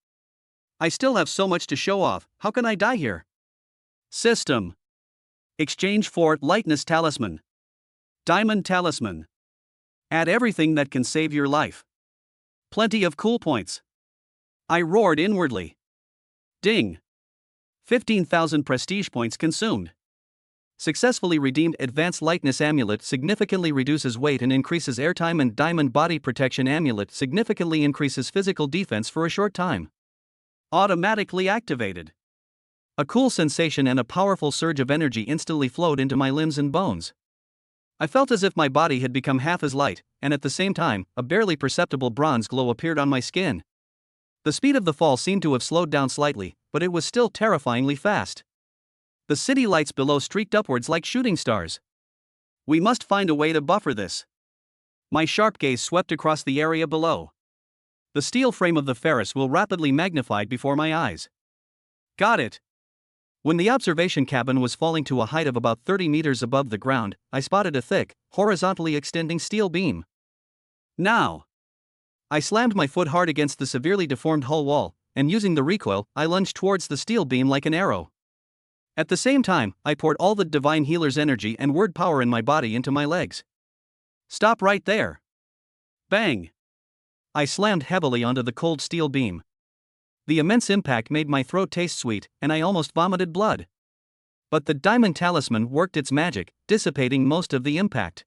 I still have so much to show off, how can I die here? System. Exchange for Lightness Talisman. Diamond Talisman. Add everything that can save your life. Plenty of cool points. I roared inwardly. Ding. 15,000 prestige points consumed. Successfully redeemed Advanced Lightness Amulet significantly reduces weight and increases airtime, and Diamond Body Protection Amulet significantly increases physical defense for a short time. Automatically activated. A cool sensation and a powerful surge of energy instantly flowed into my limbs and bones. I felt as if my body had become half as light, and at the same time, a barely perceptible bronze glow appeared on my skin. The speed of the fall seemed to have slowed down slightly, but it was still terrifyingly fast. The city lights below streaked upwards like shooting stars. We must find a way to buffer this. My sharp gaze swept across the area below. The steel frame of the Ferris wheel rapidly magnified before my eyes. Got it. When the observation cabin was falling to a height of about 30 meters above the ground, I spotted a thick, horizontally extending steel beam. Now! I slammed my foot hard against the severely deformed hull wall, and using the recoil, I lunged towards the steel beam like an arrow. At the same time, I poured all the Divine Healer's energy and word power in my body into my legs. Stop right there! Bang! I slammed heavily onto the cold steel beam. The immense impact made my throat taste sweet, and I almost vomited blood. But the Diamond Talisman worked its magic, dissipating most of the impact.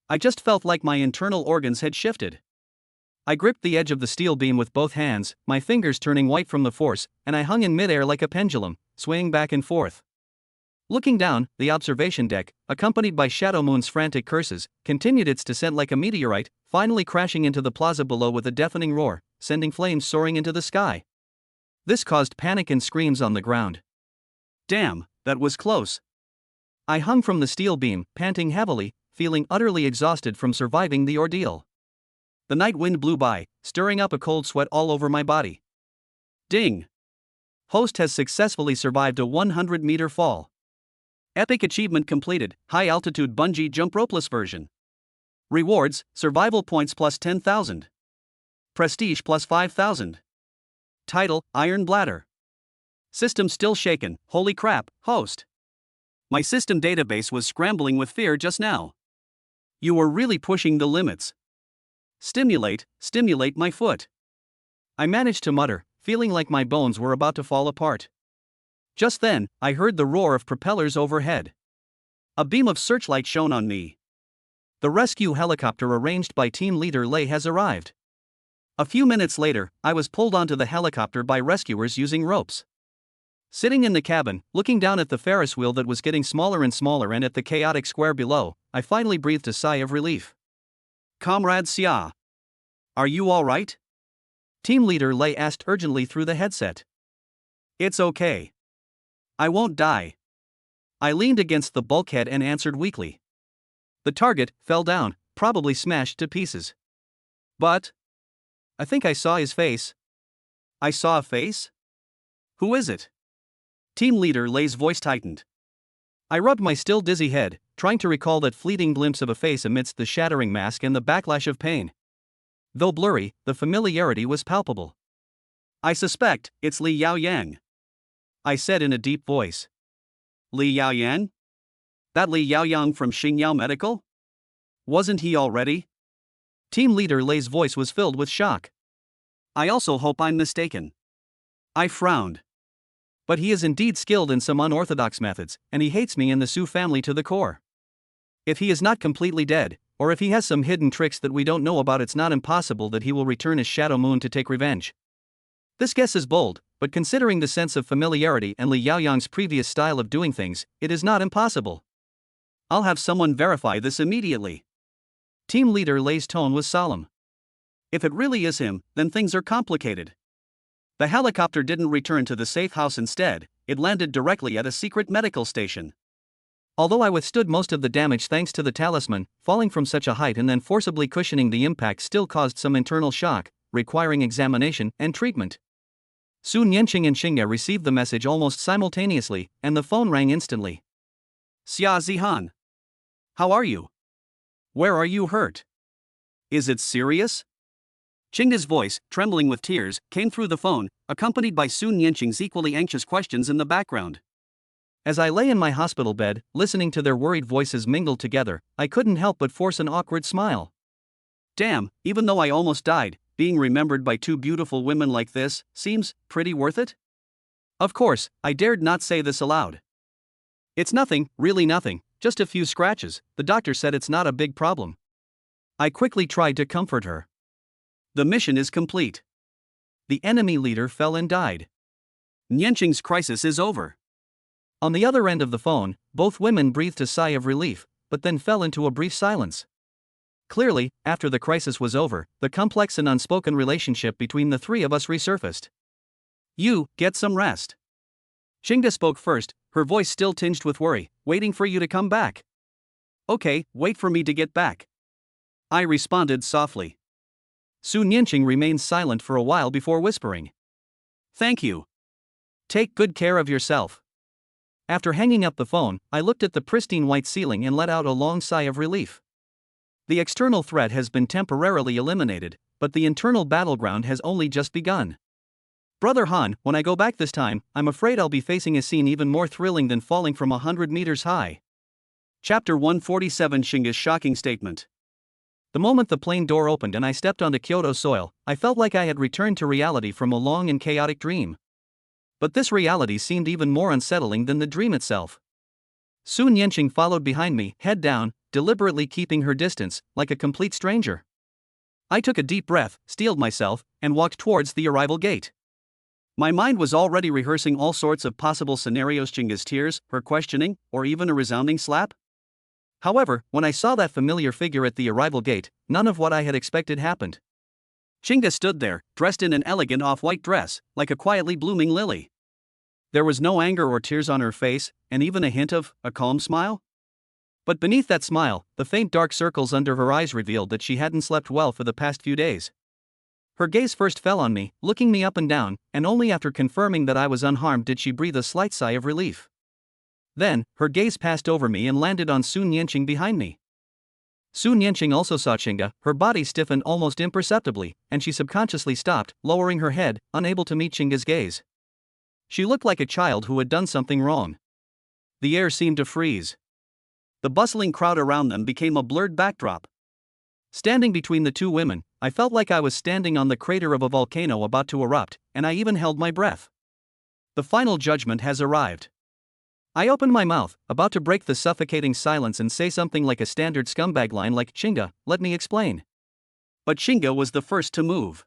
I just felt like my internal organs had shifted. I gripped the edge of the steel beam with both hands, my fingers turning white from the force, and I hung in midair like a pendulum, swaying back and forth. Looking down, the observation deck, accompanied by Shadow Moon's frantic curses, continued its descent like a meteorite, finally crashing into the plaza below with a deafening roar, sending flames soaring into the sky. This caused panic and screams on the ground. Damn, that was close. I hung from the steel beam, panting heavily, feeling utterly exhausted from surviving the ordeal. The night wind blew by, stirring up a cold sweat all over my body. Ding! Host has successfully survived a 100-meter fall. Epic achievement completed, high-altitude bungee jump ropeless version. Rewards, survival points plus 10,000. Prestige plus 5,000. Title, Iron Bladder. System still shaken, holy crap, host. My system database was scrambling with fear just now. You were really pushing the limits. Stimulate my foot. I managed to mutter, feeling like my bones were about to fall apart. Just then, I heard the roar of propellers overhead. A beam of searchlight shone on me. The rescue helicopter arranged by Team Leader Lei has arrived. A few minutes later, I was pulled onto the helicopter by rescuers using ropes. Sitting in the cabin, looking down at the Ferris wheel that was getting smaller and smaller and at the chaotic square below, I finally breathed a sigh of relief. Comrade Xia. Are you all right? Team Leader Lei asked urgently through the headset. It's okay. I won't die. I leaned against the bulkhead and answered weakly. The target fell down, probably smashed to pieces. But I think I saw his face. I saw a face? Who is it? Team leader Lay's voice tightened. I rubbed my still dizzy head, trying to recall that fleeting glimpse of a face amidst the shattering mask and the backlash of pain. Though blurry, the familiarity was palpable. I suspect it's Li Yaoyang, I said in a deep voice. Li Yaoyang? That Li Yaoyang from Xingyao Medical? Wasn't he already? Team leader Lay's voice was filled with shock. I also hope I'm mistaken. I frowned. But he is indeed skilled in some unorthodox methods, and he hates me and the Su family to the core. If he is not completely dead, or if he has some hidden tricks that we don't know about, it's not impossible that he will return as Shadow Moon to take revenge. This guess is bold, but considering the sense of familiarity and Li Yaoyang's previous style of doing things, it is not impossible. I'll have someone verify this immediately. Team leader Lay's tone was solemn. If it really is him, then things are complicated. The helicopter didn't return to the safe house. Instead, it landed directly at a secret medical station. Although I withstood most of the damage thanks to the talisman, falling from such a height and then forcibly cushioning the impact still caused some internal shock, requiring examination and treatment. Sun Yanqing and Xingge received the message almost simultaneously, and the phone rang instantly. Xia Zihan. How are you? Where are you hurt? Is it serious? Qingde's voice, trembling with tears, came through the phone, accompanied by Sun Yanqing's equally anxious questions in the background. As I lay in my hospital bed, listening to their worried voices mingled together, I couldn't help but force an awkward smile. Damn, even though I almost died, being remembered by two beautiful women like this seems pretty worth it? Of course, I dared not say this aloud. It's nothing, really nothing, just a few scratches. The doctor said it's not a big problem. I quickly tried to comfort her. The mission is complete. The enemy leader fell and died. Nianqing's crisis is over. On the other end of the phone, both women breathed a sigh of relief, but then fell into a brief silence. Clearly, after the crisis was over, the complex and unspoken relationship between the three of us resurfaced. You, get some rest. Xingde spoke first, her voice still tinged with worry, waiting for you to come back. Okay, wait for me to get back. I responded softly. Sun Yanqing remained silent for a while before whispering. Thank you. Take good care of yourself. After hanging up the phone, I looked at the pristine white ceiling and let out a long sigh of relief. The external threat has been temporarily eliminated, but the internal battleground has only just begun. Brother Han, when I go back this time, I'm afraid I'll be facing a scene even more thrilling than falling from 100 meters high. Chapter 147 Xingge's shocking statement. The moment the plane door opened and I stepped onto Kyoto soil, I felt like I had returned to reality from a long and chaotic dream. But this reality seemed even more unsettling than the dream itself. Sun Yanqing followed behind me, head down, deliberately keeping her distance, like a complete stranger. I took a deep breath, steeled myself, and walked towards the arrival gate. My mind was already rehearsing all sorts of possible scenarios: Xingge's tears, her questioning, or even a resounding slap. However, when I saw that familiar figure at the arrival gate, none of what I had expected happened. Xingde stood there, dressed in an elegant off-white dress, like a quietly blooming lily. There was no anger or tears on her face, and even a hint of a calm smile. But beneath that smile, the faint dark circles under her eyes revealed that she hadn't slept well for the past few days. Her gaze first fell on me, looking me up and down, and only after confirming that I was unharmed did she breathe a slight sigh of relief. Then, her gaze passed over me and landed on Sun Yanqing behind me. Sun Yanqing also saw Xingge, her body stiffened almost imperceptibly, and she subconsciously stopped, lowering her head, unable to meet Xingge's gaze. She looked like a child who had done something wrong. The air seemed to freeze. The bustling crowd around them became a blurred backdrop. Standing between the two women, I felt like I was standing on the crater of a volcano about to erupt, and I even held my breath. The final judgment has arrived. I opened my mouth, about to break the suffocating silence and say something like a standard scumbag line like, Xingge, let me explain. But Xingge was the first to move.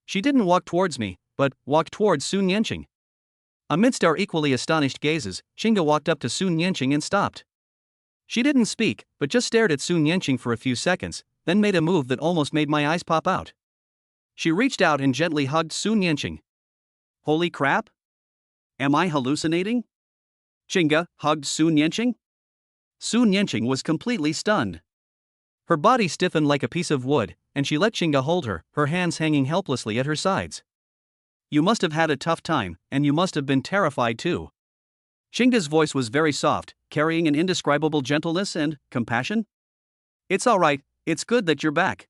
She didn't walk towards me, but walked towards Sun Yanqing. Amidst our equally astonished gazes, Xingge walked up to Sun Yanqing and stopped. She didn't speak, but just stared at Sun Yanqing for a few seconds, then made a move that almost made my eyes pop out. She reached out and gently hugged Sun Yanqing. Holy crap! Am I hallucinating? Chinga hugged Sun Yanqing. Sun Yanqing was completely stunned. Her body stiffened like a piece of wood, and she let Chinga hold her, her hands hanging helplessly at her sides. You must have had a tough time, and you must have been terrified too. Chinga's voice was very soft, carrying an indescribable gentleness and compassion. It's all right, it's good that you're back.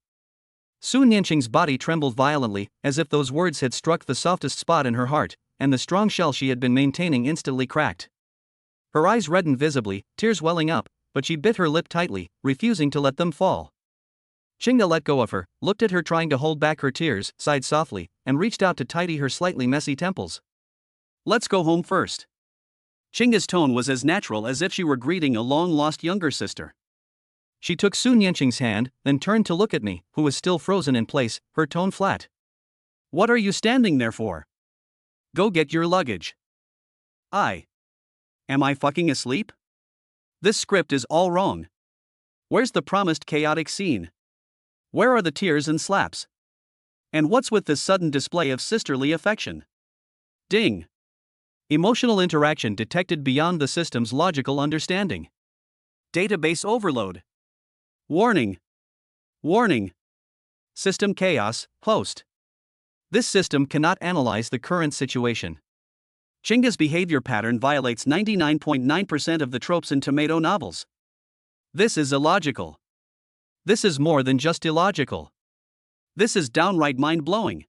Sun Yanqing's body trembled violently, as if those words had struck the softest spot in her heart, and the strong shell she had been maintaining instantly cracked. Her eyes reddened visibly, tears welling up, but she bit her lip tightly, refusing to let them fall. Chinga let go of her, looked at her trying to hold back her tears, sighed softly, and reached out to tidy her slightly messy temples. Let's go home first. Chinga's tone was as natural as if she were greeting a long-lost younger sister. She took Sun Yanqing's hand, then turned to look at me, who was still frozen in place, her tone flat. What are you standing there for? Go get your luggage. Am I fucking asleep? This script is all wrong. Where's the promised chaotic scene? Where are the tears and slaps? And what's with this sudden display of sisterly affection? Ding. Emotional interaction detected beyond the system's logical understanding. Database overload. Warning. Warning. System chaos, host. This system cannot analyze the current situation. Chinga's behavior pattern violates 99.9% of the tropes in tomato novels. This is illogical. This is more than just illogical. This is downright mind-blowing.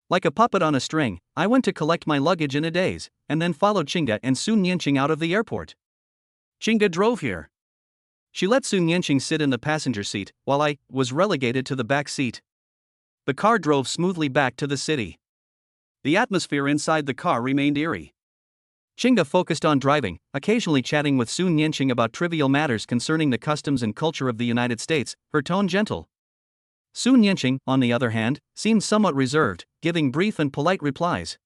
Like a puppet on a string, I went to collect my luggage in a daze, and then followed Chinga and Sun Yanqing out of the airport. Chinga drove here. She let Sun Yanqing sit in the passenger seat, while I was relegated to the back seat. The car drove smoothly back to the city. The atmosphere inside the car remained eerie. Chinga focused on driving, occasionally chatting with Sun Yanqing about trivial matters concerning the customs and culture of the United States, her tone gentle. Sun Yanqing, on the other hand, seemed somewhat reserved, giving brief and polite replies.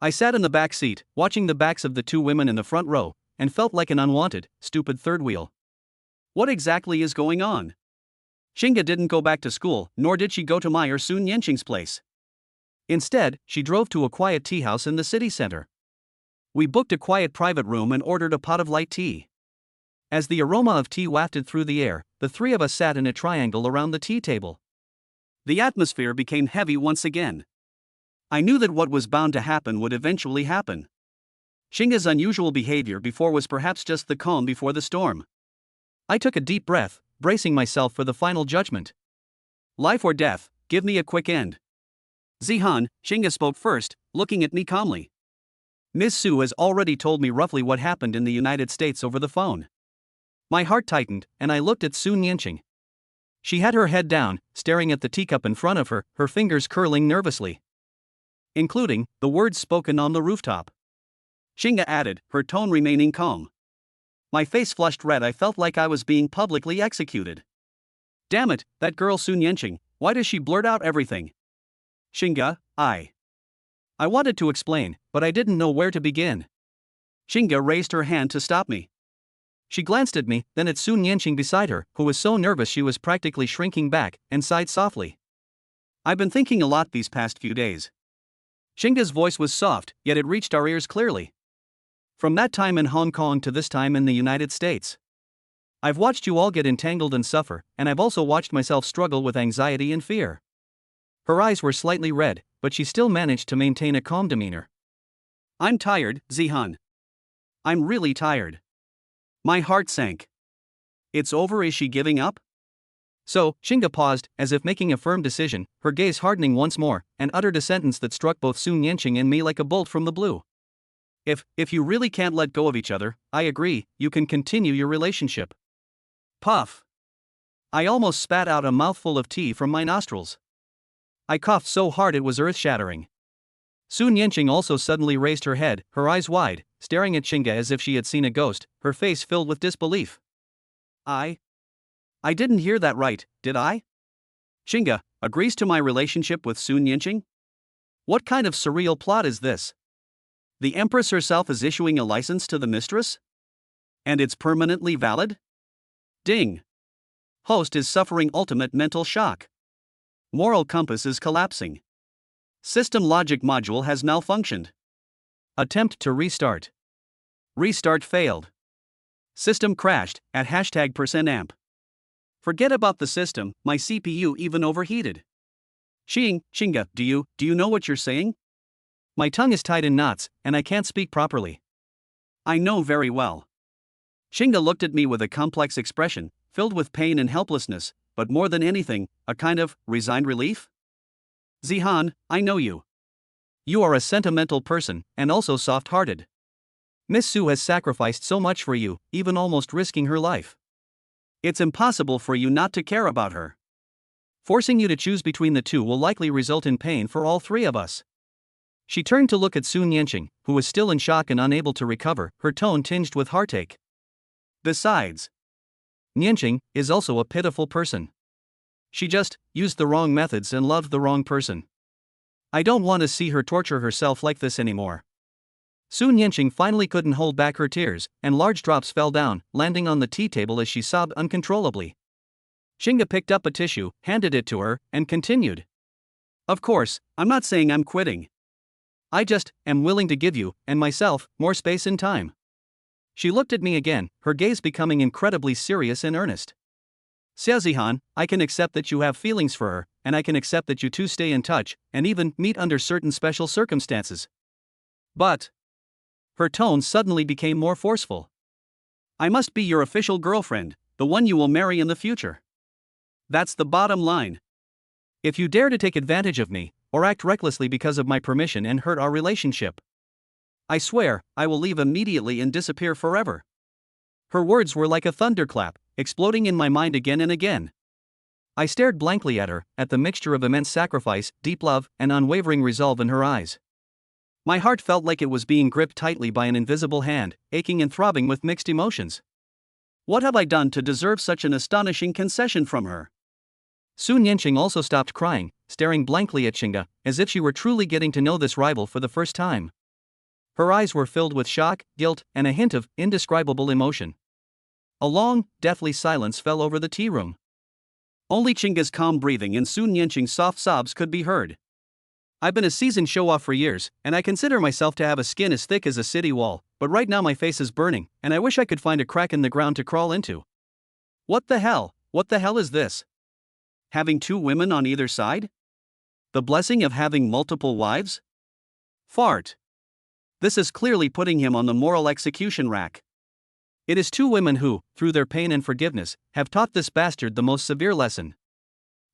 I sat in the back seat, watching the backs of the two women in the front row, and felt like an unwanted, stupid third wheel. What exactly is going on? Chinga didn't go back to school, nor did she go to my or Sun Yanqing's place. Instead, she drove to a quiet tea house in the city center. We booked a quiet private room and ordered a pot of light tea. As the aroma of tea wafted through the air, the three of us sat in a triangle around the tea table. The atmosphere became heavy once again. I knew that what was bound to happen would eventually happen. Chinga's unusual behavior before was perhaps just the calm before the storm. I took a deep breath, bracing myself for the final judgment. Life or death, give me a quick end. Zihan, Chinga spoke first, looking at me calmly. Ms. Su has already told me roughly what happened in the United States over the phone. My heart tightened, and I looked at Sun Yanqing. She had her head down, staring at the teacup in front of her, her fingers curling nervously. Including the words spoken on the rooftop. Chinga added, her tone remaining calm. My face flushed red. I felt like I was being publicly executed. Damn it, that girl Sun Yanqing, why does she blurt out everything? Chinga, I wanted to explain, but I didn't know where to begin. Chinga raised her hand to stop me. She glanced at me, then at Sun Yanqing beside her, who was so nervous she was practically shrinking back, and sighed softly. I've been thinking a lot these past few days. Chinga's voice was soft, yet it reached our ears clearly. From that time in Hong Kong to this time in the United States. I've watched you all get entangled and suffer, and I've also watched myself struggle with anxiety and fear. Her eyes were slightly red, but she still managed to maintain a calm demeanor. I'm tired, Zihan. I'm really tired. My heart sank. It's over. Is she giving up? So, Chinga paused, as if making a firm decision, her gaze hardening once more, and uttered a sentence that struck both Sun Yanqing and me like a bolt from the blue. If you really can't let go of each other, I agree, you can continue your relationship. Puff. I almost spat out a mouthful of tea from my nostrils. I coughed so hard it was earth-shattering. Sun Yanqing also suddenly raised her head, her eyes wide, staring at Chinga as if she had seen a ghost, her face filled with disbelief. I didn't hear that right, did I? Chinga agrees to my relationship with Sun Yanqing? What kind of surreal plot is this? The Empress herself is issuing a license to the mistress? And it's permanently valid? Ding. Host is suffering ultimate mental shock. Moral compass is collapsing. System logic module has malfunctioned. Attempt to restart. Restart failed. System crashed at #%amp. Forget about the system, my CPU even overheated. Chinga, do you know what you're saying? My tongue is tied in knots, and I can't speak properly. I know very well. Chinga looked at me with a complex expression, filled with pain and helplessness, but more than anything, a kind of resigned relief. Zihan, I know you. You are a sentimental person, and also soft-hearted. Miss Su has sacrificed so much for you, even almost risking her life. It's impossible for you not to care about her. Forcing you to choose between the two will likely result in pain for all three of us. She turned to look at Sun Yanqing, who was still in shock and unable to recover, her tone tinged with heartache. Besides, Yanqing is also a pitiful person. She just used the wrong methods and loved the wrong person. I don't want to see her torture herself like this anymore. Sun Yanqing finally couldn't hold back her tears, and large drops fell down, landing on the tea table as she sobbed uncontrollably. Chinga picked up a tissue, handed it to her, and continued. Of course, I'm not saying I'm quitting. I just am willing to give you, and myself, more space and time. She looked at me again, her gaze becoming incredibly serious and earnest. Xiaozihan, I can accept that you have feelings for her, and I can accept that you two stay in touch, and even meet under certain special circumstances. But her tone suddenly became more forceful. I must be your official girlfriend, the one you will marry in the future. That's the bottom line. If you dare to take advantage of me, or act recklessly because of my permission and hurt our relationship, I swear, I will leave immediately and disappear forever. Her words were like a thunderclap, exploding in my mind again and again. I stared blankly at her, at the mixture of immense sacrifice, deep love, and unwavering resolve in her eyes. My heart felt like it was being gripped tightly by an invisible hand, aching and throbbing with mixed emotions. What have I done to deserve such an astonishing concession from her? Sun Yanqing also stopped crying, staring blankly at Chinga, as if she were truly getting to know this rival for the first time. Her eyes were filled with shock, guilt, and a hint of indescribable emotion. A long, deathly silence fell over the tea room. Only Chinga's calm breathing and Sun Yanqing's soft sobs could be heard. I've been a seasoned show-off for years, and I consider myself to have a skin as thick as a city wall, but right now my face is burning, and I wish I could find a crack in the ground to crawl into. What the hell is this? Having two women on either side? The blessing of having multiple wives? Fart. This is clearly putting him on the moral execution rack. It is two women who, through their pain and forgiveness, have taught this bastard the most severe lesson.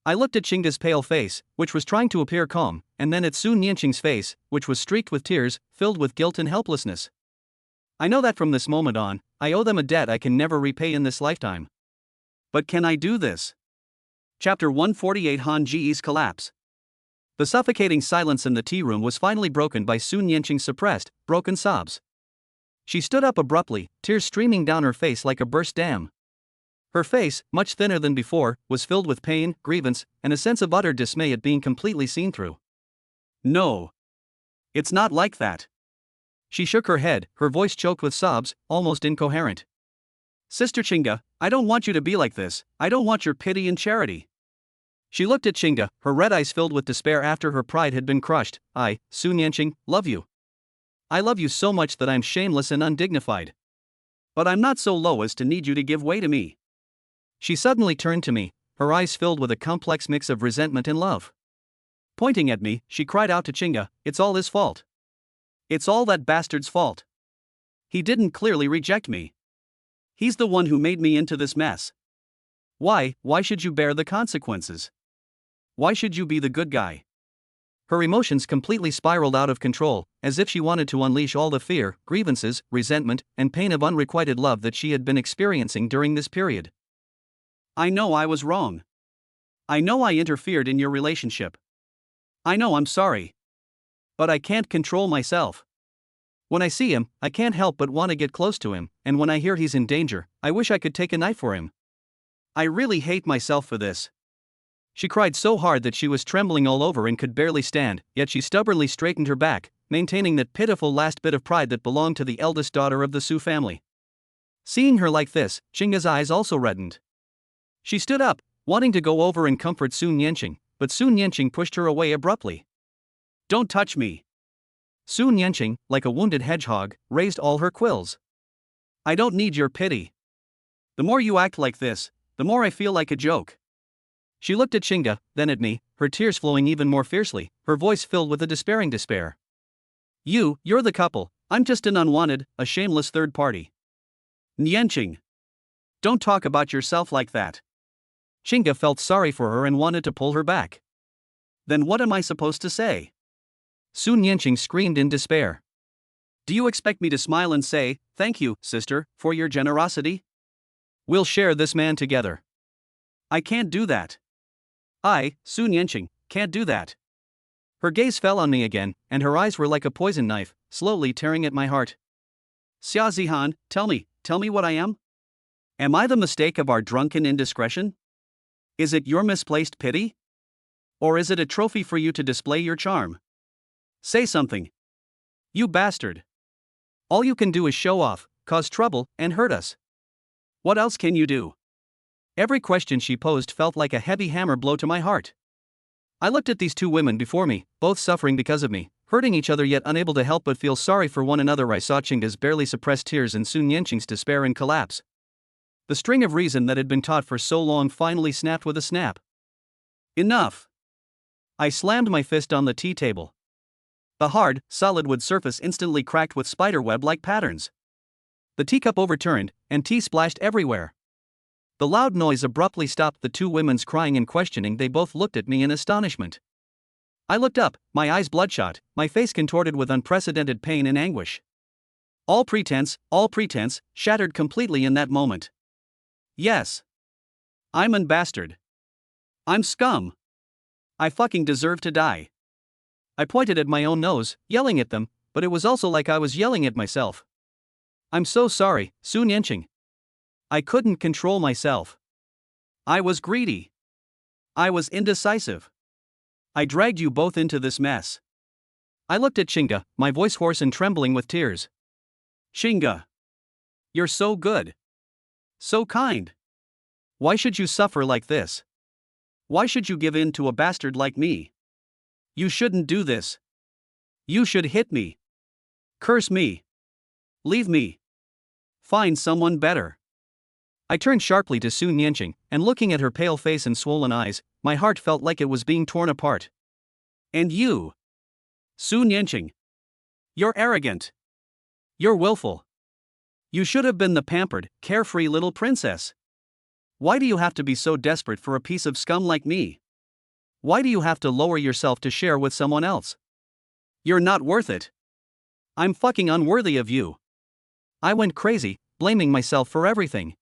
I looked at Chinga's pale face, which was trying to appear calm, and then at Sun Yanqing's face, which was streaked with tears, filled with guilt and helplessness. I know that from this moment on, I owe them a debt I can never repay in this lifetime. But can I do this? Chapter 148: Han Ji's collapse. The suffocating silence in the tea room was finally broken by Sun Yanqing's suppressed, broken sobs. She stood up abruptly, tears streaming down her face like a burst dam. Her face, much thinner than before, was filled with pain, grievance, and a sense of utter dismay at being completely seen through. No. It's not like that. She shook her head, her voice choked with sobs, almost incoherent. Sister Chinga, I don't want you to be like this, I don't want your pity and charity. She looked at Chinga, her red eyes filled with despair after her pride had been crushed. I, Sun Yanqing, love you. I love you so much that I'm shameless and undignified. But I'm not so low as to need you to give way to me. She suddenly turned to me, her eyes filled with a complex mix of resentment and love. Pointing at me, she cried out to Chinga, it's all his fault. It's all that bastard's fault. He didn't clearly reject me. He's the one who made me into this mess. Why should you bear the consequences? Why should you be the good guy? Her emotions completely spiraled out of control, as if she wanted to unleash all the fear, grievances, resentment, and pain of unrequited love that she had been experiencing during this period. I know I was wrong. I know I interfered in your relationship. I know I'm sorry. But I can't control myself. When I see him, I can't help but want to get close to him, and when I hear he's in danger, I wish I could take a knife for him. I really hate myself for this. She cried so hard that she was trembling all over and could barely stand, yet she stubbornly straightened her back, maintaining that pitiful last bit of pride that belonged to the eldest daughter of the Su family. Seeing her like this, Chinga's eyes also reddened. She stood up, wanting to go over and comfort Sun Yanqing, but Sun Yanqing pushed her away abruptly. Don't touch me. Su Nianqing, like a wounded hedgehog, raised all her quills. I don't need your pity. The more you act like this, the more I feel like a joke. She looked at Xingge, then at me, her tears flowing even more fiercely, her voice filled with a despairing despair. You're the couple, I'm just an unwanted, a shameless third party. Nianqing. Don't talk about yourself like that. Xingge felt sorry for her and wanted to pull her back. Then what am I supposed to say? Su Nianqing screamed in despair. Do you expect me to smile and say, "Thank you, sister, for your generosity? We'll share this man together"? I can't do that. Su Nianqing, can't do that. Her gaze fell on me again, and her eyes were like a poison knife, slowly tearing at my heart. Xia Zihan, tell me what I am? Am I the mistake of our drunken indiscretion? Is it your misplaced pity? Or is it a trophy for you to display your charm? Say something. You bastard. All you can do is show off, cause trouble, and hurt us. What else can you do? Every question she posed felt like a heavy hammer blow to my heart. I looked at these two women before me, both suffering because of me, hurting each other yet unable to help but feel sorry for one another. I saw Xingge's barely suppressed tears and Su Nianqing's despair and collapse. The string of reason that had been taut for so long finally snapped with a snap. Enough! I slammed my fist on the tea table. The hard, solid wood surface instantly cracked with spiderweb-like patterns. The teacup overturned, and tea splashed everywhere. The loud noise abruptly stopped the two women's crying and questioning. They both looked at me in astonishment. I looked up, my eyes bloodshot, my face contorted with unprecedented pain and anguish. All pretense, shattered completely in that moment. Yes. I'm an bastard. I'm scum. I fucking deserve to die. I pointed at my own nose, yelling at them, but it was also like I was yelling at myself. I'm so sorry, Su Nianqing. I couldn't control myself. I was greedy. I was indecisive. I dragged you both into this mess. I looked at Xingge, my voice hoarse and trembling with tears. Xingge. You're so good. So kind. Why should you suffer like this? Why should you give in to a bastard like me? You shouldn't do this. You should hit me. Curse me. Leave me. Find someone better. I turned sharply to Su Nianqing, and looking at her pale face and swollen eyes, my heart felt like it was being torn apart. And you, Su Nianqing. You're arrogant. You're willful. You should have been the pampered, carefree little princess. Why do you have to be so desperate for a piece of scum like me? Why do you have to lower yourself to share with someone else? You're not worth it. I'm fucking unworthy of you. I went crazy, blaming myself for everything.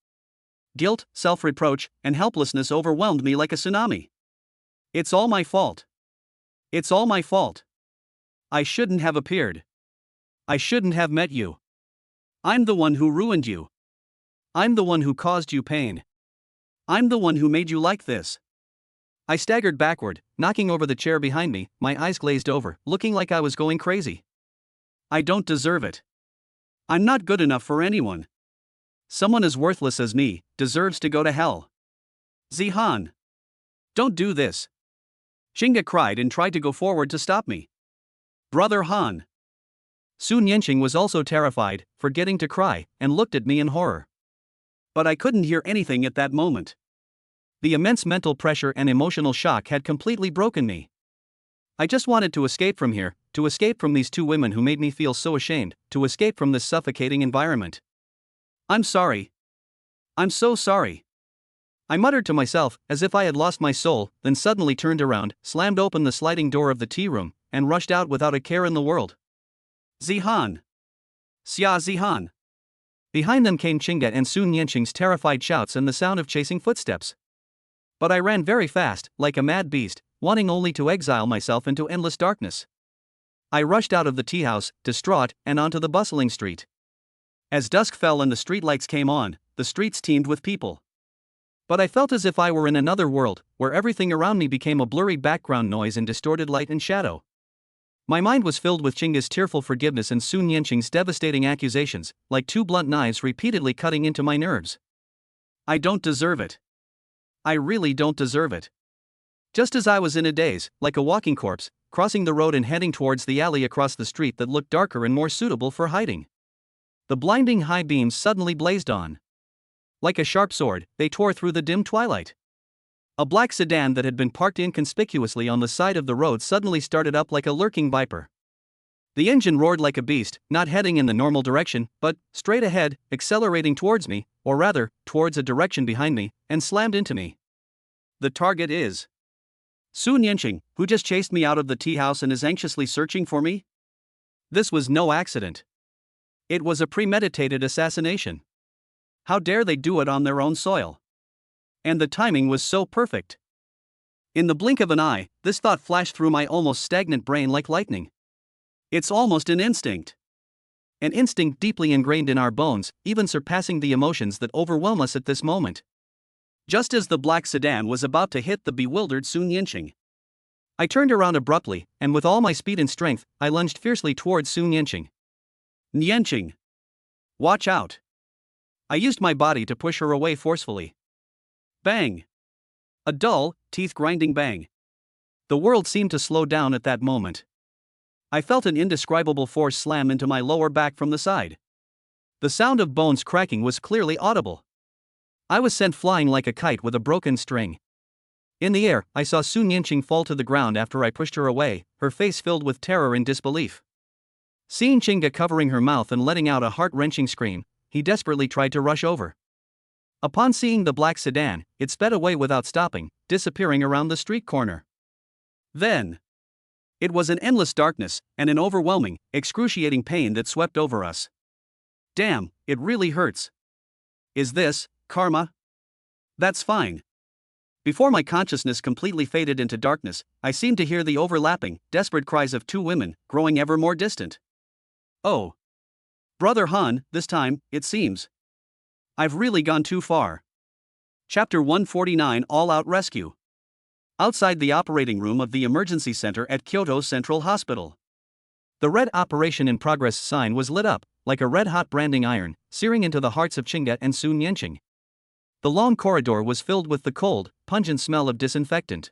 Guilt, self-reproach, and helplessness overwhelmed me like a tsunami. It's all my fault. It's all my fault. I shouldn't have appeared. I shouldn't have met you. I'm the one who ruined you. I'm the one who caused you pain. I'm the one who made you like this. I staggered backward, knocking over the chair behind me, my eyes glazed over, looking like I was going crazy. I don't deserve it. I'm not good enough for anyone. Someone as worthless as me deserves to go to hell. Zihan. Don't do this. Xingge cried and tried to go forward to stop me. Brother Han. Su Nianqing was also terrified, forgetting to cry, and looked at me in horror. But I couldn't hear anything at that moment. The immense mental pressure and emotional shock had completely broken me. I just wanted to escape from here, to escape from these two women who made me feel so ashamed, to escape from this suffocating environment. I'm sorry. I'm so sorry. I muttered to myself, as if I had lost my soul, then suddenly turned around, slammed open the sliding door of the tea room, and rushed out without a care in the world. Zihan. Xia Zihan. Behind them came Xingge and Su Nianqing's terrified shouts and the sound of chasing footsteps. But I ran very fast, like a mad beast, wanting only to exile myself into endless darkness. I rushed out of the tea house, distraught, and onto the bustling street. As dusk fell and the streetlights came on, the streets teemed with people. But I felt as if I were in another world, where everything around me became a blurry background noise and distorted light and shadow. My mind was filled with Xingge's tearful forgiveness and Su Nianqing's devastating accusations, like two blunt knives repeatedly cutting into my nerves. I don't deserve it. I really don't deserve it. Just as I was in a daze, like a walking corpse, crossing the road and heading towards the alley across the street that looked darker and more suitable for hiding. The blinding high beams suddenly blazed on. Like a sharp sword, they tore through the dim twilight. A black sedan that had been parked inconspicuously on the side of the road suddenly started up like a lurking viper. The engine roared like a beast, not heading in the normal direction, but straight ahead, accelerating towards me, or rather, towards a direction behind me, and slammed into me. The target is Su Nianqing, who just chased me out of the tea house and is anxiously searching for me? This was no accident. It was a premeditated assassination. How dare they do it on their own soil? And the timing was so perfect. In the blink of an eye, this thought flashed through my almost stagnant brain like lightning. It's almost an instinct. An instinct deeply ingrained in our bones, even surpassing the emotions that overwhelm us at this moment. Just as the black sedan was about to hit the bewildered Su Nianqing, I turned around abruptly, and with all my speed and strength, I lunged fiercely towards Su Nianqing. Nianqing! Watch out! I used my body to push her away forcefully. Bang! A dull, teeth-grinding bang. The world seemed to slow down at that moment. I felt an indescribable force slam into my lower back from the side. The sound of bones cracking was clearly audible. I was sent flying like a kite with a broken string. In the air, I saw Su Nianqing fall to the ground after I pushed her away, her face filled with terror and disbelief. Seeing Chinga covering her mouth and letting out a heart-wrenching scream, he desperately tried to rush over. Upon seeing the black sedan, it sped away without stopping, disappearing around the street corner. Then, it was an endless darkness, and an overwhelming, excruciating pain that swept over us. Damn, it really hurts. Is this karma? That's fine. Before my consciousness completely faded into darkness, I seemed to hear the overlapping, desperate cries of two women, growing ever more distant. Oh. Brother Han, this time, it seems. I've really gone too far. Chapter 149 All-Out Rescue. Outside the operating room of the emergency center at Kyoto Central Hospital. The red Operation in Progress sign was lit up, like a red-hot branding iron, searing into the hearts of Chinga and Su Nianqing. The long corridor was filled with the cold, pungent smell of disinfectant.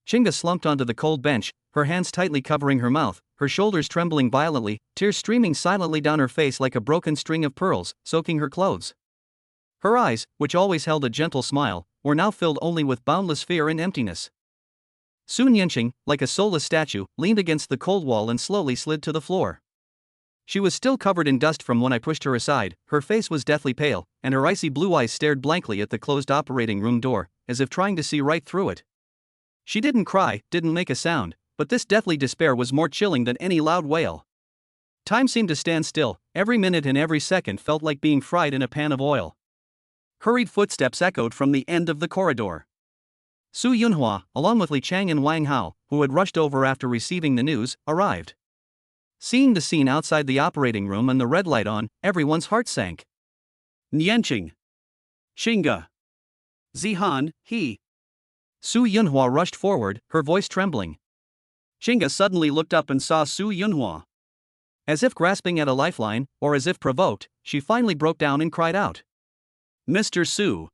Chinga slumped onto the cold bench, her hands tightly covering her mouth, her shoulders trembling violently, tears streaming silently down her face like a broken string of pearls, soaking her clothes. Her eyes, which always held a gentle smile, were now filled only with boundless fear and emptiness. Su Nianqing, like a soulless statue, leaned against the cold wall and slowly slid to the floor. She was still covered in dust from when I pushed her aside, her face was deathly pale, and her icy blue eyes stared blankly at the closed operating room door, as if trying to see right through it. She didn't cry, didn't make a sound, but this deathly despair was more chilling than any loud wail. Time seemed to stand still, every minute and every second felt like being fried in a pan of oil. Hurried footsteps echoed from the end of the corridor. Su Yunhua, along with Li Chang and Wang Hao, who had rushed over after receiving the news, arrived. Seeing the scene outside the operating room and the red light on, everyone's heart sank. Nianqing. Chinga. Zihan, he. Su Yunhua rushed forward, her voice trembling. Chinga suddenly looked up and saw Su Yunhua. As if grasping at a lifeline, or as if provoked, she finally broke down and cried out. Mr. Su.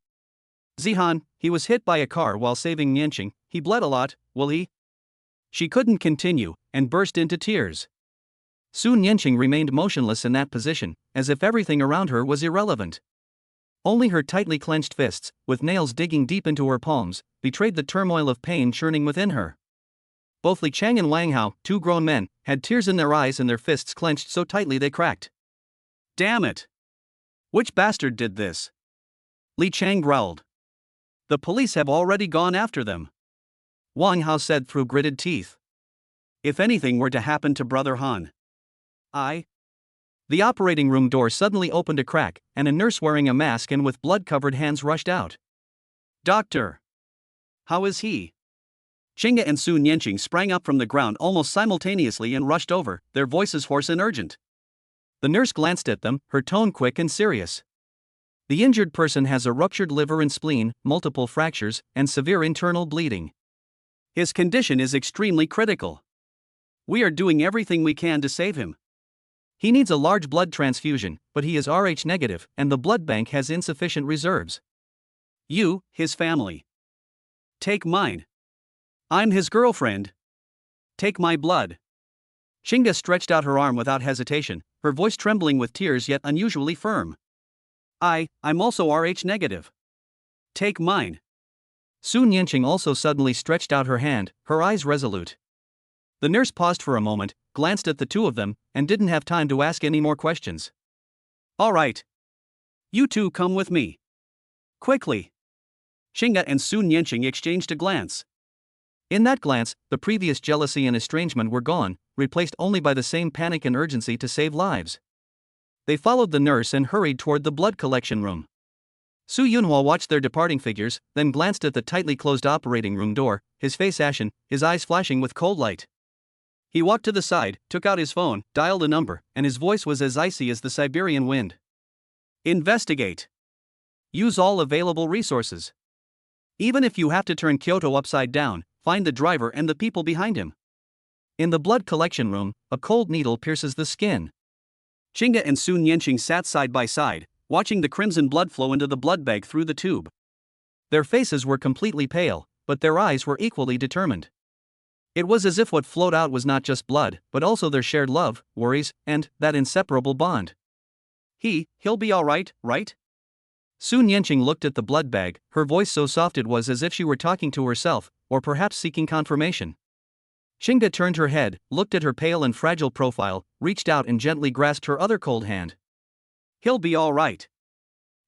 Zihan, he was hit by a car while saving Nianqing, he bled a lot, will he? She couldn't continue, and burst into tears. Su Nianqing remained motionless in that position, as if everything around her was irrelevant. Only her tightly clenched fists, with nails digging deep into her palms, betrayed the turmoil of pain churning within her. Both Li Chang and Wang Hao, two grown men, had tears in their eyes and their fists clenched so tightly they cracked. Damn it! Which bastard did this? Li Chang growled. The police have already gone after them. Wang Hao said through gritted teeth. If anything were to happen to Brother Han. The operating room door suddenly opened a crack, and a nurse wearing a mask and with blood-covered hands rushed out. Doctor! How is he? Chinga and Su Nianqing sprang up from the ground almost simultaneously and rushed over, their voices hoarse and urgent. The nurse glanced at them, her tone quick and serious. The injured person has a ruptured liver and spleen, multiple fractures, and severe internal bleeding. His condition is extremely critical. We are doing everything we can to save him. He needs a large blood transfusion, but he is Rh negative, and the blood bank has insufficient reserves. You, his family. Take mine. I'm his girlfriend. Take my blood. Chinga stretched out her arm without hesitation, her voice trembling with tears yet unusually firm. I'm also Rh negative. Take mine. Su Nianqing also suddenly stretched out her hand, her eyes resolute. The nurse paused for a moment, glanced at the two of them, and didn't have time to ask any more questions. All right. You two come with me. Quickly. Chinga and Su Nianqing exchanged a glance. In that glance, the previous jealousy and estrangement were gone, replaced only by the same panic and urgency to save lives. They followed the nurse and hurried toward the blood collection room. Su Yunhua watched their departing figures, then glanced at the tightly closed operating room door, his face ashen, his eyes flashing with cold light. He walked to the side, took out his phone, dialed a number, and his voice was as icy as the Siberian wind. Investigate. Use all available resources. Even if you have to turn Kyoto upside down, find the driver and the people behind him. In the blood collection room, a cold needle pierces the skin. Chinga and Su Nianqing sat side by side, watching the crimson blood flow into the blood bag through the tube. Their faces were completely pale, but their eyes were equally determined. It was as if what flowed out was not just blood, but also their shared love, worries, and that inseparable bond. He'll be all right, right? Su Nianqing looked at the blood bag, her voice so soft it was as if she were talking to herself, or perhaps seeking confirmation. Chinga turned her head, looked at her pale and fragile profile, reached out and gently grasped her other cold hand. He'll be all right.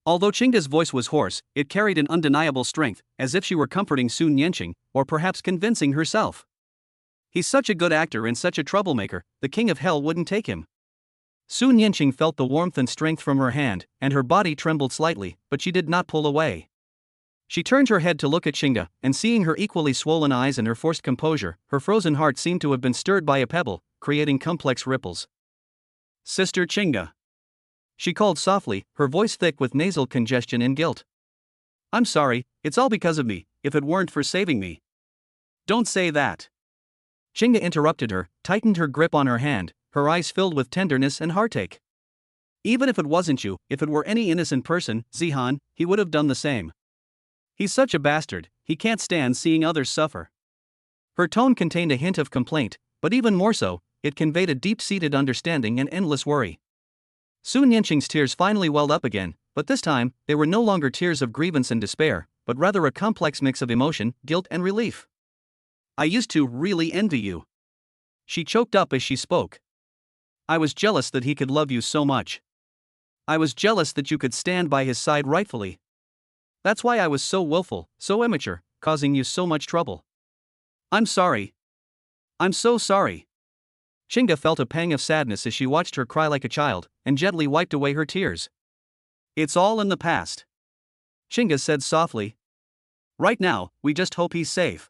Although Chinga's voice was hoarse, it carried an undeniable strength, as if she were comforting Su Nianqing, or perhaps convincing herself. He's such a good actor and such a troublemaker, the king of hell wouldn't take him. Su Nianqing felt the warmth and strength from her hand, and her body trembled slightly, but she did not pull away. She turned her head to look at Chinga, and seeing her equally swollen eyes and her forced composure, her frozen heart seemed to have been stirred by a pebble, creating complex ripples. Sister Chinga. She called softly, her voice thick with nasal congestion and guilt. I'm sorry, it's all because of me, if it weren't for saving me. Don't say that. Chinga interrupted her, tightened her grip on her hand, her eyes filled with tenderness and heartache. Even if it wasn't you, if it were any innocent person, Zihan, he would have done the same. He's such a bastard, he can't stand seeing others suffer. Her tone contained a hint of complaint, but even more so, it conveyed a deep-seated understanding and endless worry. Su Nianqing's tears finally welled up again, but this time, they were no longer tears of grievance and despair, but rather a complex mix of emotion, guilt and relief. I used to really envy you. She choked up as she spoke. I was jealous that he could love you so much. I was jealous that you could stand by his side rightfully. That's why I was so willful, so immature, causing you so much trouble. I'm sorry. I'm so sorry. Chinga felt a pang of sadness as she watched her cry like a child, and gently wiped away her tears. It's all in the past. Chinga said softly. Right now, we just hope he's safe.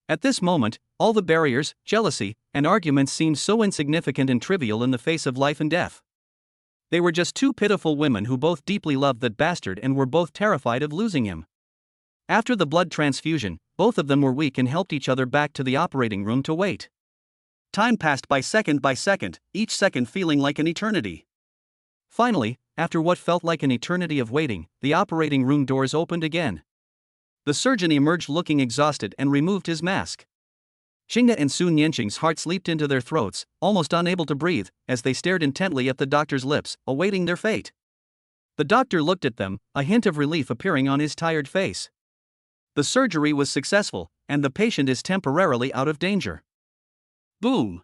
At this moment, all the barriers, jealousy, and arguments seemed so insignificant and trivial in the face of life and death. They were just two pitiful women who both deeply loved that bastard and were both terrified of losing him. After the blood transfusion, both of them were weak and helped each other back to the operating room to wait. Time passed by second, each second feeling like an eternity. Finally, after what felt like an eternity of waiting, the operating room doors opened again. The surgeon emerged looking exhausted and removed his mask. Chinga and Su Nianqing's hearts leaped into their throats, almost unable to breathe, as they stared intently at the doctor's lips, awaiting their fate. The doctor looked at them, a hint of relief appearing on his tired face. The surgery was successful, and the patient is temporarily out of danger. Boom!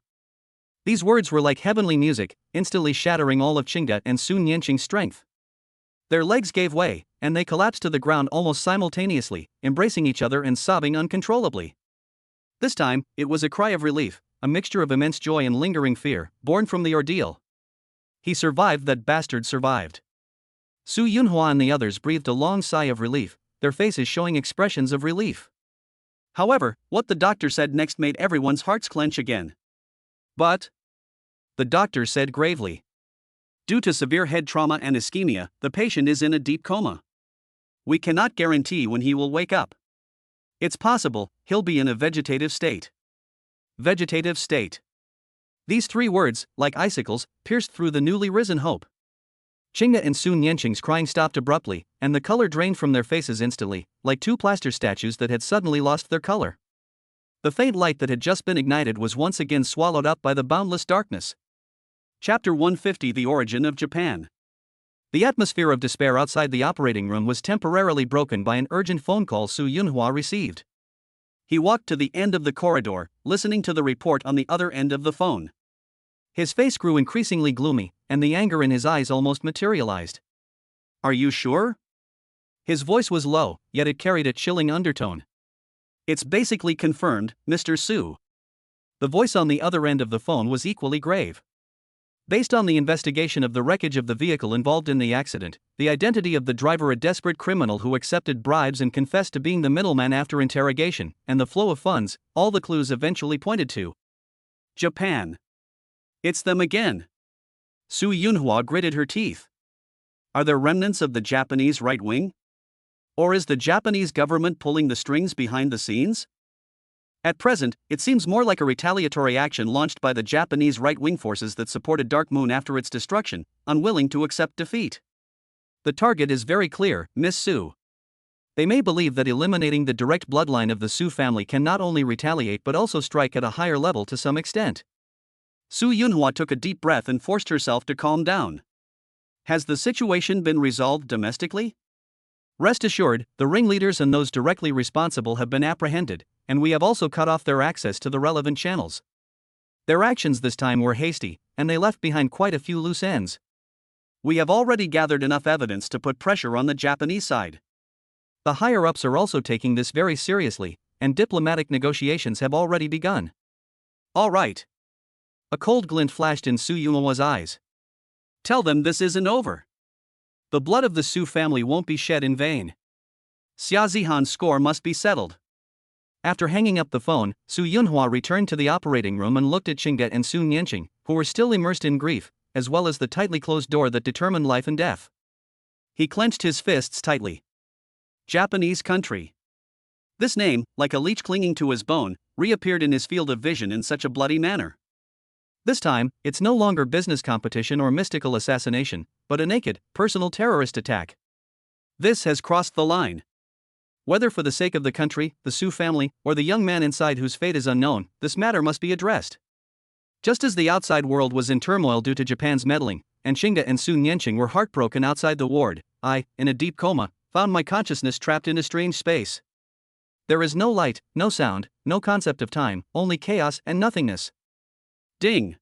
These words were like heavenly music, instantly shattering all of Chinga and Su Nianqing's strength. Their legs gave way, and they collapsed to the ground almost simultaneously, embracing each other and sobbing uncontrollably. This time, it was a cry of relief, a mixture of immense joy and lingering fear, born from the ordeal. He survived, that bastard survived. Su Yunhua and the others breathed a long sigh of relief, their faces showing expressions of relief. However, what the doctor said next made everyone's hearts clench again. But, the doctor said gravely, due to severe head trauma and ischemia, the patient is in a deep coma. We cannot guarantee when he will wake up. It's possible he'll be in a vegetative state. Vegetative state. These three words, like icicles, pierced through the newly risen hope. Chinga and Su Nianqing's crying stopped abruptly, and the color drained from their faces instantly, like two plaster statues that had suddenly lost their color. The faint light that had just been ignited was once again swallowed up by the boundless darkness. Chapter 150: The Origin of Japan. The atmosphere of despair outside the operating room was temporarily broken by an urgent phone call Su Yunhua received. He walked to the end of the corridor, listening to the report on the other end of the phone. His face grew increasingly gloomy, and the anger in his eyes almost materialized. "Are you sure?" His voice was low, yet it carried a chilling undertone. "It's basically confirmed, Mr. Su." The voice on the other end of the phone was equally grave. Based on the investigation of the wreckage of the vehicle involved in the accident, the identity of the driver, a desperate criminal who accepted bribes and confessed to being the middleman after interrogation, and the flow of funds, all the clues eventually pointed to Japan. "It's them again." Su Yunhua gritted her teeth. Are there remnants of the Japanese right wing? Or is the Japanese government pulling the strings behind the scenes? At present, it seems more like a retaliatory action launched by the Japanese right-wing forces that supported Dark Moon after its destruction, unwilling to accept defeat. The target is very clear, Miss Su. They may believe that eliminating the direct bloodline of the Su family can not only retaliate but also strike at a higher level to some extent. Su Yunhua took a deep breath and forced herself to calm down. Has the situation been resolved domestically? Rest assured, the ringleaders and those directly responsible have been apprehended, and we have also cut off their access to the relevant channels. Their actions this time were hasty, and they left behind quite a few loose ends. We have already gathered enough evidence to put pressure on the Japanese side. The higher-ups are also taking this very seriously, and diplomatic negotiations have already begun. All right. A cold glint flashed in Su Yunhua's eyes. Tell them this isn't over. The blood of the Su family won't be shed in vain. Xia Zihan's score must be settled. After hanging up the phone, Su Yunhua returned to the operating room and looked at Qingde and Su Nianqing, who were still immersed in grief, as well as the tightly closed door that determined life and death. He clenched his fists tightly. Japanese country. This name, like a leech clinging to his bone, reappeared in his field of vision in such a bloody manner. This time, it's no longer business competition or mystical assassination, but a naked, personal terrorist attack. This has crossed the line. Whether for the sake of the country, the Su family, or the young man inside whose fate is unknown, this matter must be addressed. Just as the outside world was in turmoil due to Japan's meddling, and Qingde and Su Nianqing were heartbroken outside the ward, I, in a deep coma, found my consciousness trapped in a strange space. There is no light, no sound, no concept of time, only chaos and nothingness. Ding.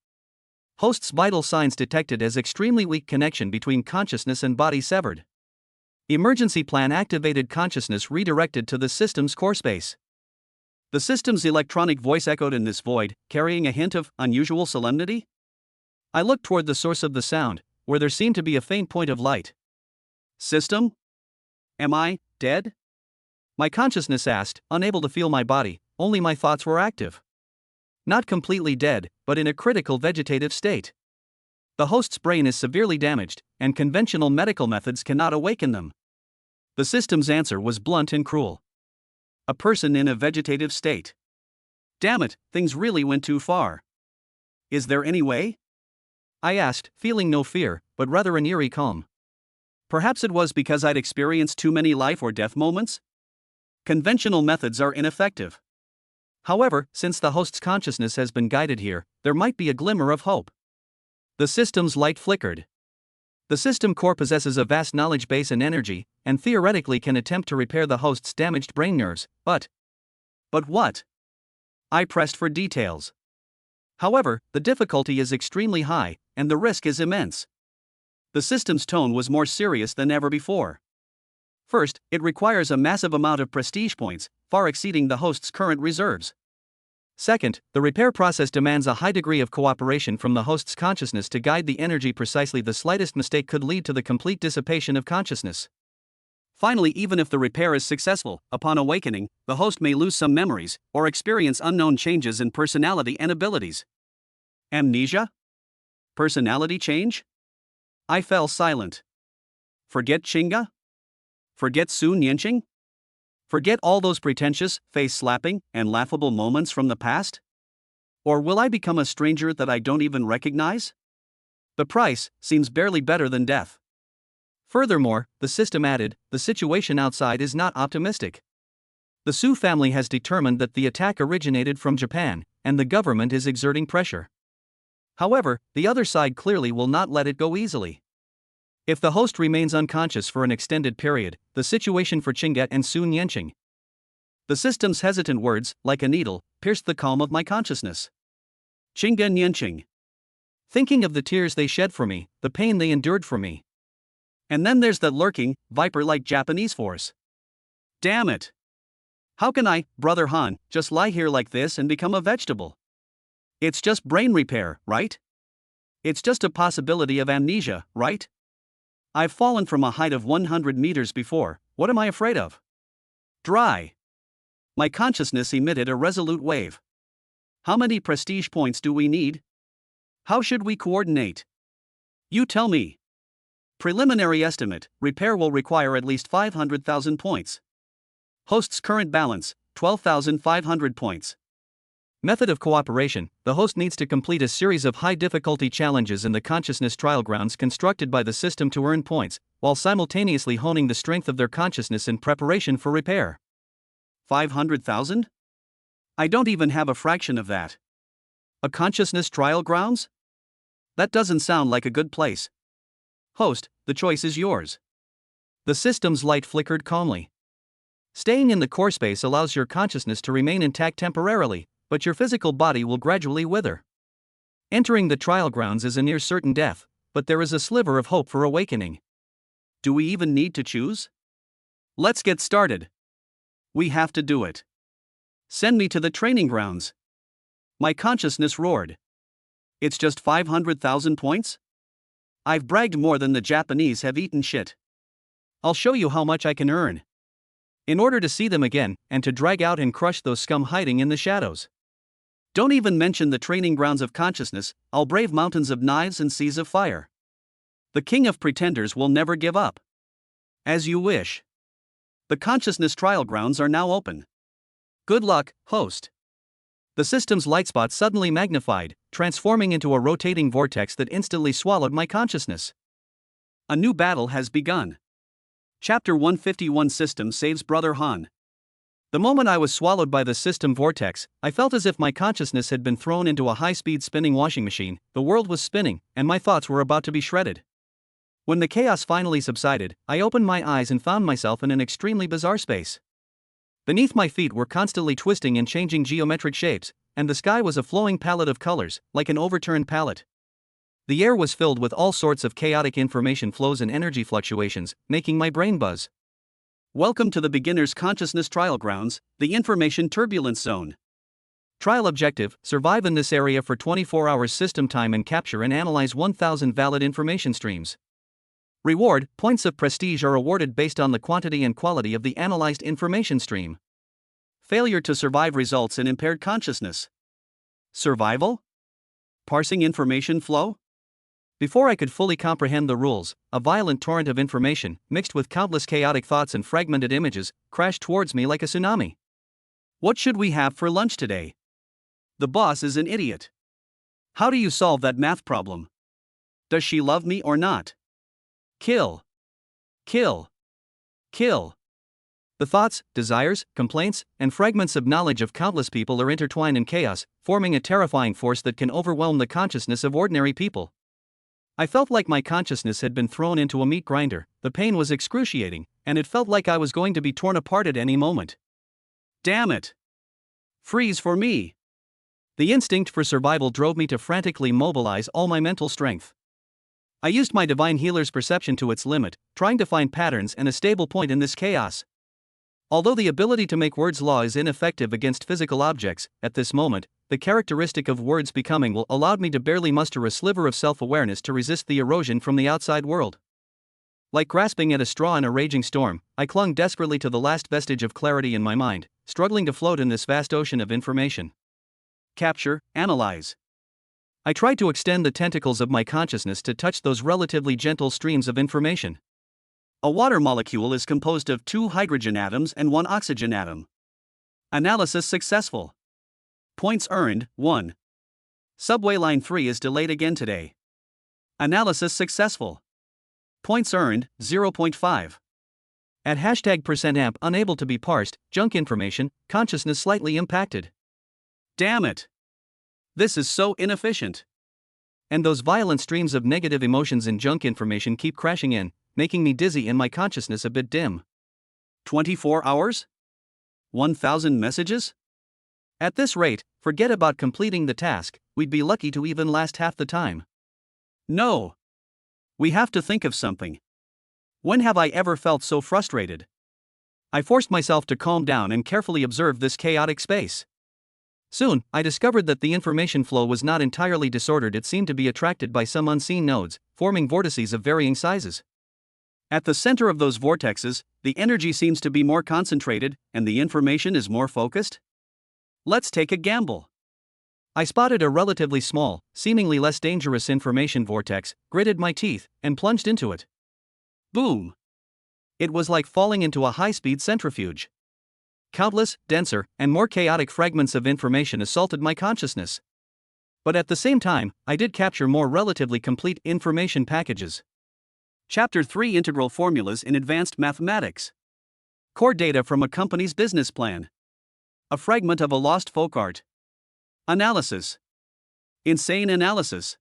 Host's vital signs detected as extremely weak connection between consciousness and body severed. Emergency plan activated, consciousness redirected to the system's core space. The system's electronic voice echoed in this void, carrying a hint of unusual solemnity. I looked toward the source of the sound, where there seemed to be a faint point of light. System? Am I dead? My consciousness asked, unable to feel my body, only my thoughts were active. Not completely dead, but in a critical vegetative state. The host's brain is severely damaged, and conventional medical methods cannot awaken them. The system's answer was blunt and cruel. A person in a vegetative state. Damn it, things really went too far. Is there any way? I asked, feeling no fear, but rather an eerie calm. Perhaps it was because I'd experienced too many life or death moments? Conventional methods are ineffective. However, since the host's consciousness has been guided here, there might be a glimmer of hope. The system's light flickered. The system core possesses a vast knowledge base and energy, and theoretically can attempt to repair the host's damaged brain nerves, but what? I pressed for details. However, the difficulty is extremely high, and the risk is immense. The system's tone was more serious than ever before. First, it requires a massive amount of prestige points, far exceeding the host's current reserves. Second, the repair process demands a high degree of cooperation from the host's consciousness to guide the energy precisely. The slightest mistake could lead to the complete dissipation of consciousness. Finally, even if the repair is successful, upon awakening, the host may lose some memories, or experience unknown changes in personality and abilities. Amnesia? Personality change? I fell silent. Forget Qingde? Forget Su Nianqing? Forget all those pretentious, face-slapping, and laughable moments from the past? Or will I become a stranger that I don't even recognize? The price seems barely better than death. Furthermore, the system added, the situation outside is not optimistic. The Su family has determined that the attack originated from Japan, and the government is exerting pressure. However, the other side clearly will not let it go easily. If the host remains unconscious for an extended period, the situation for Qingget and Su Nianqing. The system's hesitant words, like a needle, pierced the calm of my consciousness. Qingget Nianqing. Thinking of the tears they shed for me, the pain they endured for me. And then there's that lurking, viper-like Japanese force. Damn it! How can I, Brother Han, just lie here like this and become a vegetable? It's just brain repair, right? It's just a possibility of amnesia, right? I've fallen from a height of 100 meters before, what am I afraid of? Dry. My consciousness emitted a resolute wave. How many prestige points do we need? How should we coordinate? You tell me. Preliminary estimate, repair will require at least 500,000 points. Host's current balance, 12,500 points. Method of cooperation: the host needs to complete a series of high-difficulty challenges in the consciousness trial grounds constructed by the system to earn points, while simultaneously honing the strength of their consciousness in preparation for repair. 500,000? I don't even have a fraction of that. A consciousness trial grounds? That doesn't sound like a good place. Host, the choice is yours. The system's light flickered calmly. Staying in the core space allows your consciousness to remain intact temporarily, but your physical body will gradually wither. Entering the trial grounds is a near certain death, but there is a sliver of hope for awakening. Do we even need to choose? Let's get started. We have to do it. Send me to the training grounds. My consciousness roared. It's just 500,000 points? I've bragged more than the Japanese have eaten shit. I'll show you how much I can earn. In order to see them again, and to drag out and crush those scum hiding in the shadows. Don't even mention the training grounds of consciousness, I'll brave mountains of knives and seas of fire. The king of pretenders will never give up. As you wish. The consciousness trial grounds are now open. Good luck, host. The system's light spot suddenly magnified, transforming into a rotating vortex that instantly swallowed my consciousness. A new battle has begun. Chapter 151: System saves Brother Han. The moment I was swallowed by the system vortex, I felt as if my consciousness had been thrown into a high-speed spinning washing machine. The world was spinning, and my thoughts were about to be shredded. When the chaos finally subsided, I opened my eyes and found myself in an extremely bizarre space. Beneath my feet were constantly twisting and changing geometric shapes, and the sky was a flowing palette of colors, like an overturned palette. The air was filled with all sorts of chaotic information flows and energy fluctuations, making my brain buzz. Welcome to the beginner's consciousness trial grounds, the information turbulence zone. Trial objective: survive in this area for 24 hours system time and capture and analyze 1,000 valid information streams. Reward: points of prestige are awarded based on the quantity and quality of the analyzed information stream. Failure to survive results in impaired consciousness. Survival? Parsing information flow? Before I could fully comprehend the rules, a violent torrent of information, mixed with countless chaotic thoughts and fragmented images, crashed towards me like a tsunami. What should we have for lunch today? The boss is an idiot. How do you solve that math problem? Does she love me or not? Kill. Kill. Kill. The thoughts, desires, complaints, and fragments of knowledge of countless people are intertwined in chaos, forming a terrifying force that can overwhelm the consciousness of ordinary people. I felt like my consciousness had been thrown into a meat grinder. The pain was excruciating, and it felt like I was going to be torn apart at any moment. Damn it! Freeze for me! The instinct for survival drove me to frantically mobilize all my mental strength. I used my divine healer's perception to its limit, trying to find patterns and a stable point in this chaos. Although the ability to make words law is ineffective against physical objects, at this moment, the characteristic of words becoming will allowed me to barely muster a sliver of self-awareness to resist the erosion from the outside world. Like grasping at a straw in a raging storm, I clung desperately to the last vestige of clarity in my mind, struggling to float in this vast ocean of information. Capture, analyze. I tried to extend the tentacles of my consciousness to touch those relatively gentle streams of information. A water molecule is composed of 2 hydrogen atoms and 1 oxygen atom. Analysis successful. Points earned, 1. Subway line 3 is delayed again today. Analysis successful. Points earned, 0.5. At hashtag %amp unable to be parsed, junk information, consciousness slightly impacted. Damn it! This is so inefficient. And those violent streams of negative emotions and junk information keep crashing in, making me dizzy and my consciousness a bit dim. 24 hours? 1,000 messages? At this rate, forget about completing the task, we'd be lucky to even last half the time. No! We have to think of something. When have I ever felt so frustrated? I forced myself to calm down and carefully observe this chaotic space. Soon, I discovered that the information flow was not entirely disordered. It seemed to be attracted by some unseen nodes, forming vortices of varying sizes. At the center of those vortexes, the energy seems to be more concentrated, and the information is more focused. Let's take a gamble. I spotted a relatively small, seemingly less dangerous information vortex, gritted my teeth, and plunged into it. Boom! It was like falling into a high-speed centrifuge. Countless, denser, and more chaotic fragments of information assaulted my consciousness. But at the same time, I did capture more relatively complete information packages. Chapter 3: Integral Formulas in Advanced Mathematics. Core data from a company's business plan. A fragment of a lost folk art. Analysis. Insane analysis.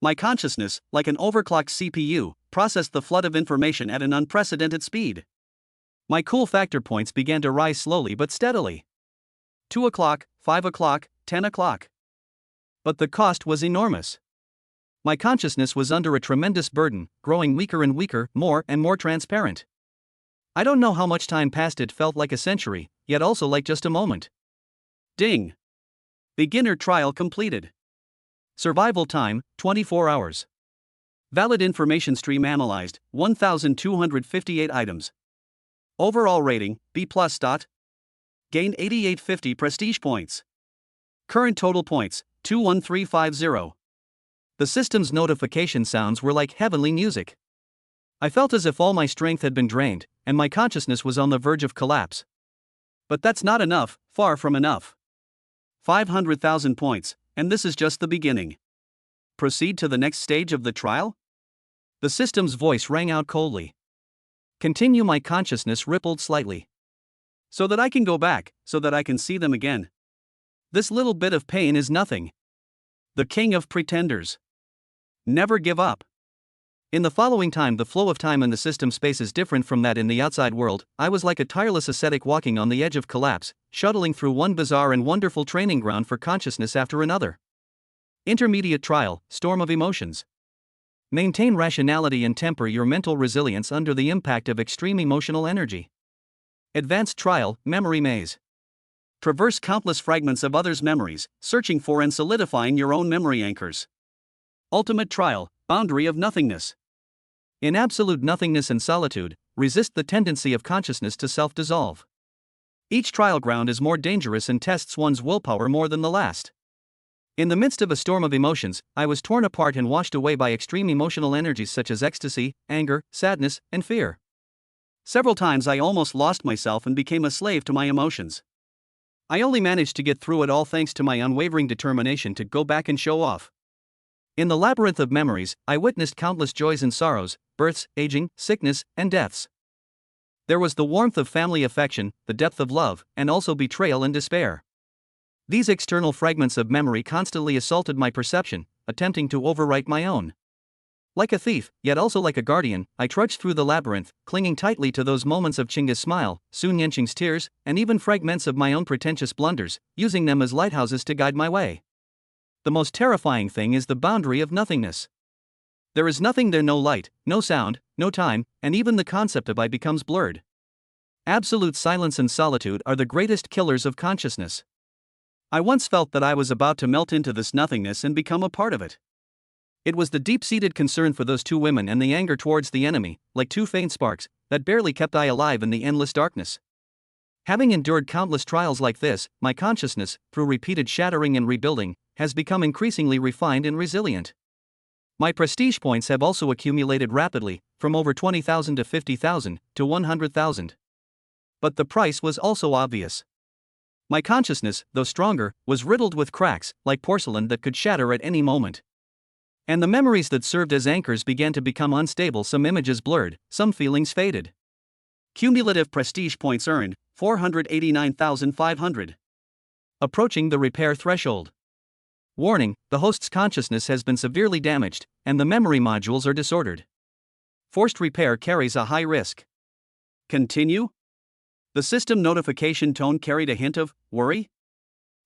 My consciousness, like an overclocked CPU, processed the flood of information at an unprecedented speed. My cool factor points began to rise slowly but steadily. 2 o'clock, 5 o'clock, 10 o'clock. But the cost was enormous. My consciousness was under a tremendous burden, growing weaker and weaker, more and more transparent. I don't know how much time passed. It felt like a century, yet also like just a moment. Ding! Beginner trial completed. Survival time, 24 hours. Valid information stream analyzed, 1,258 items. Overall rating, B+. Gained 8850 prestige points. Current total points, 21350. The system's notification sounds were like heavenly music. I felt as if all my strength had been drained, and my consciousness was on the verge of collapse. But that's not enough, far from enough. 500,000 points, and this is just the beginning. Proceed to the next stage of the trial? The system's voice rang out coldly. Continue. My consciousness rippled slightly. So that I can go back, so that I can see them again. This little bit of pain is nothing. The king of pretenders. Never give up. In the following time, the flow of time in the system space is different from that in the outside world. I was like a tireless ascetic walking on the edge of collapse, shuttling through one bizarre and wonderful training ground for consciousness after another. Intermediate trial, storm of emotions. Maintain rationality and temper your mental resilience under the impact of extreme emotional energy. Advanced trial, memory maze. Traverse countless fragments of others' memories, searching for and solidifying your own memory anchors. Ultimate trial, boundary of nothingness. In absolute nothingness and solitude, resist the tendency of consciousness to self-dissolve. Each trial ground is more dangerous and tests one's willpower more than the last. In the midst of a storm of emotions, I was torn apart and washed away by extreme emotional energies such as ecstasy, anger, sadness, and fear. Several times I almost lost myself and became a slave to my emotions. I only managed to get through it all thanks to my unwavering determination to go back and show off. In the labyrinth of memories, I witnessed countless joys and sorrows, births, aging, sickness, and deaths. There was the warmth of family affection, the depth of love, and also betrayal and despair. These external fragments of memory constantly assaulted my perception, attempting to overwrite my own. Like a thief, yet also like a guardian, I trudged through the labyrinth, clinging tightly to those moments of Chinga's smile, Sun Yenching's tears, and even fragments of my own pretentious blunders, using them as lighthouses to guide my way. The most terrifying thing is the boundary of nothingness. There is nothing there, no light, no sound, no time, and even the concept of I becomes blurred. Absolute silence and solitude are the greatest killers of consciousness. I once felt that I was about to melt into this nothingness and become a part of it. It was the deep-seated concern for those two women and the anger towards the enemy, like two faint sparks, that barely kept I alive in the endless darkness. Having endured countless trials like this, my consciousness, through repeated shattering and rebuilding, has become increasingly refined and resilient. My prestige points have also accumulated rapidly, from over 20,000 to 50,000 to 100,000. But the price was also obvious. My consciousness, though stronger, was riddled with cracks, like porcelain that could shatter at any moment. And the memories that served as anchors began to become unstable, some images blurred, some feelings faded. Cumulative prestige points earned, 489,500. Approaching the repair threshold. Warning, the host's consciousness has been severely damaged, and the memory modules are disordered. Forced repair carries a high risk. Continue? The system notification tone carried a hint of worry.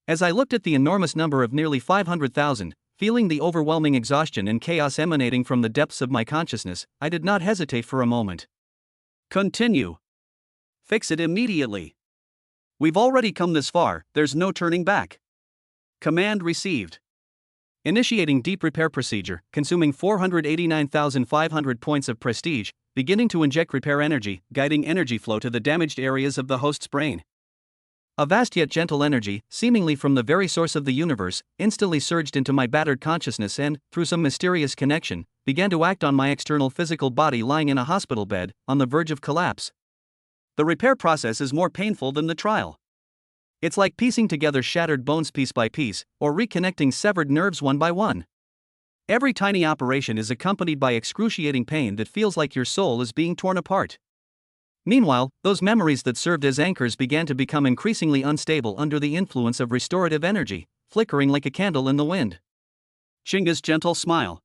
As I looked at the enormous number of nearly 500,000, feeling the overwhelming exhaustion and chaos emanating from the depths of my consciousness, I did not hesitate for a moment. Continue. Fix it immediately. We've already come this far, there's no turning back. Command received. Initiating deep repair procedure, consuming 489,500 points of prestige, beginning to inject repair energy, guiding energy flow to the damaged areas of the host's brain. A vast yet gentle energy, seemingly from the very source of the universe, instantly surged into my battered consciousness and, through some mysterious connection, began to act on my external physical body lying in a hospital bed, on the verge of collapse. The repair process is more painful than the trial. It's like piecing together shattered bones piece by piece, or reconnecting severed nerves one by one. Every tiny operation is accompanied by excruciating pain that feels like your soul is being torn apart. Meanwhile, those memories that served as anchors began to become increasingly unstable under the influence of restorative energy, flickering like a candle in the wind. Chinga's gentle smile.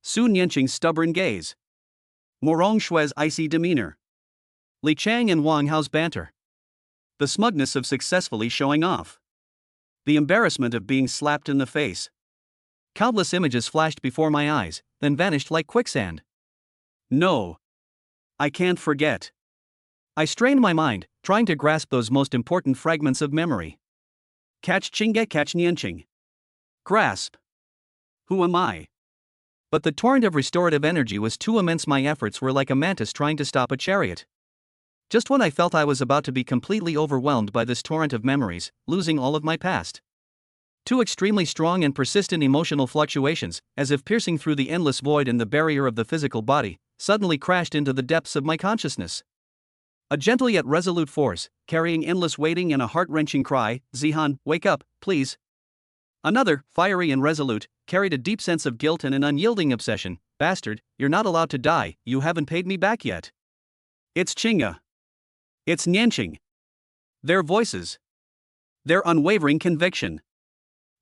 Su Nianqing's stubborn gaze. Morong Shui's icy demeanor. Li Chang and Wang Hao's banter. The smugness of successfully showing off. The embarrassment of being slapped in the face. Countless images flashed before my eyes, then vanished like quicksand. No. I can't forget. I strained my mind, trying to grasp those most important fragments of memory. Catch Chinga, catch Nianqing. Grasp. Who am I? But the torrent of restorative energy was too immense. My efforts were like a mantis trying to stop a chariot. Just when I felt I was about to be completely overwhelmed by this torrent of memories, losing all of my past. Two extremely strong and persistent emotional fluctuations, as if piercing through the endless void in the barrier of the physical body, suddenly crashed into the depths of my consciousness. A gentle yet resolute force, carrying endless waiting and a heart-wrenching cry, Zihan, wake up, please. Another, fiery and resolute, carried a deep sense of guilt and an unyielding obsession, bastard, you're not allowed to die, you haven't paid me back yet. It's Chinga. It's Nianqing. Their voices. Their unwavering conviction.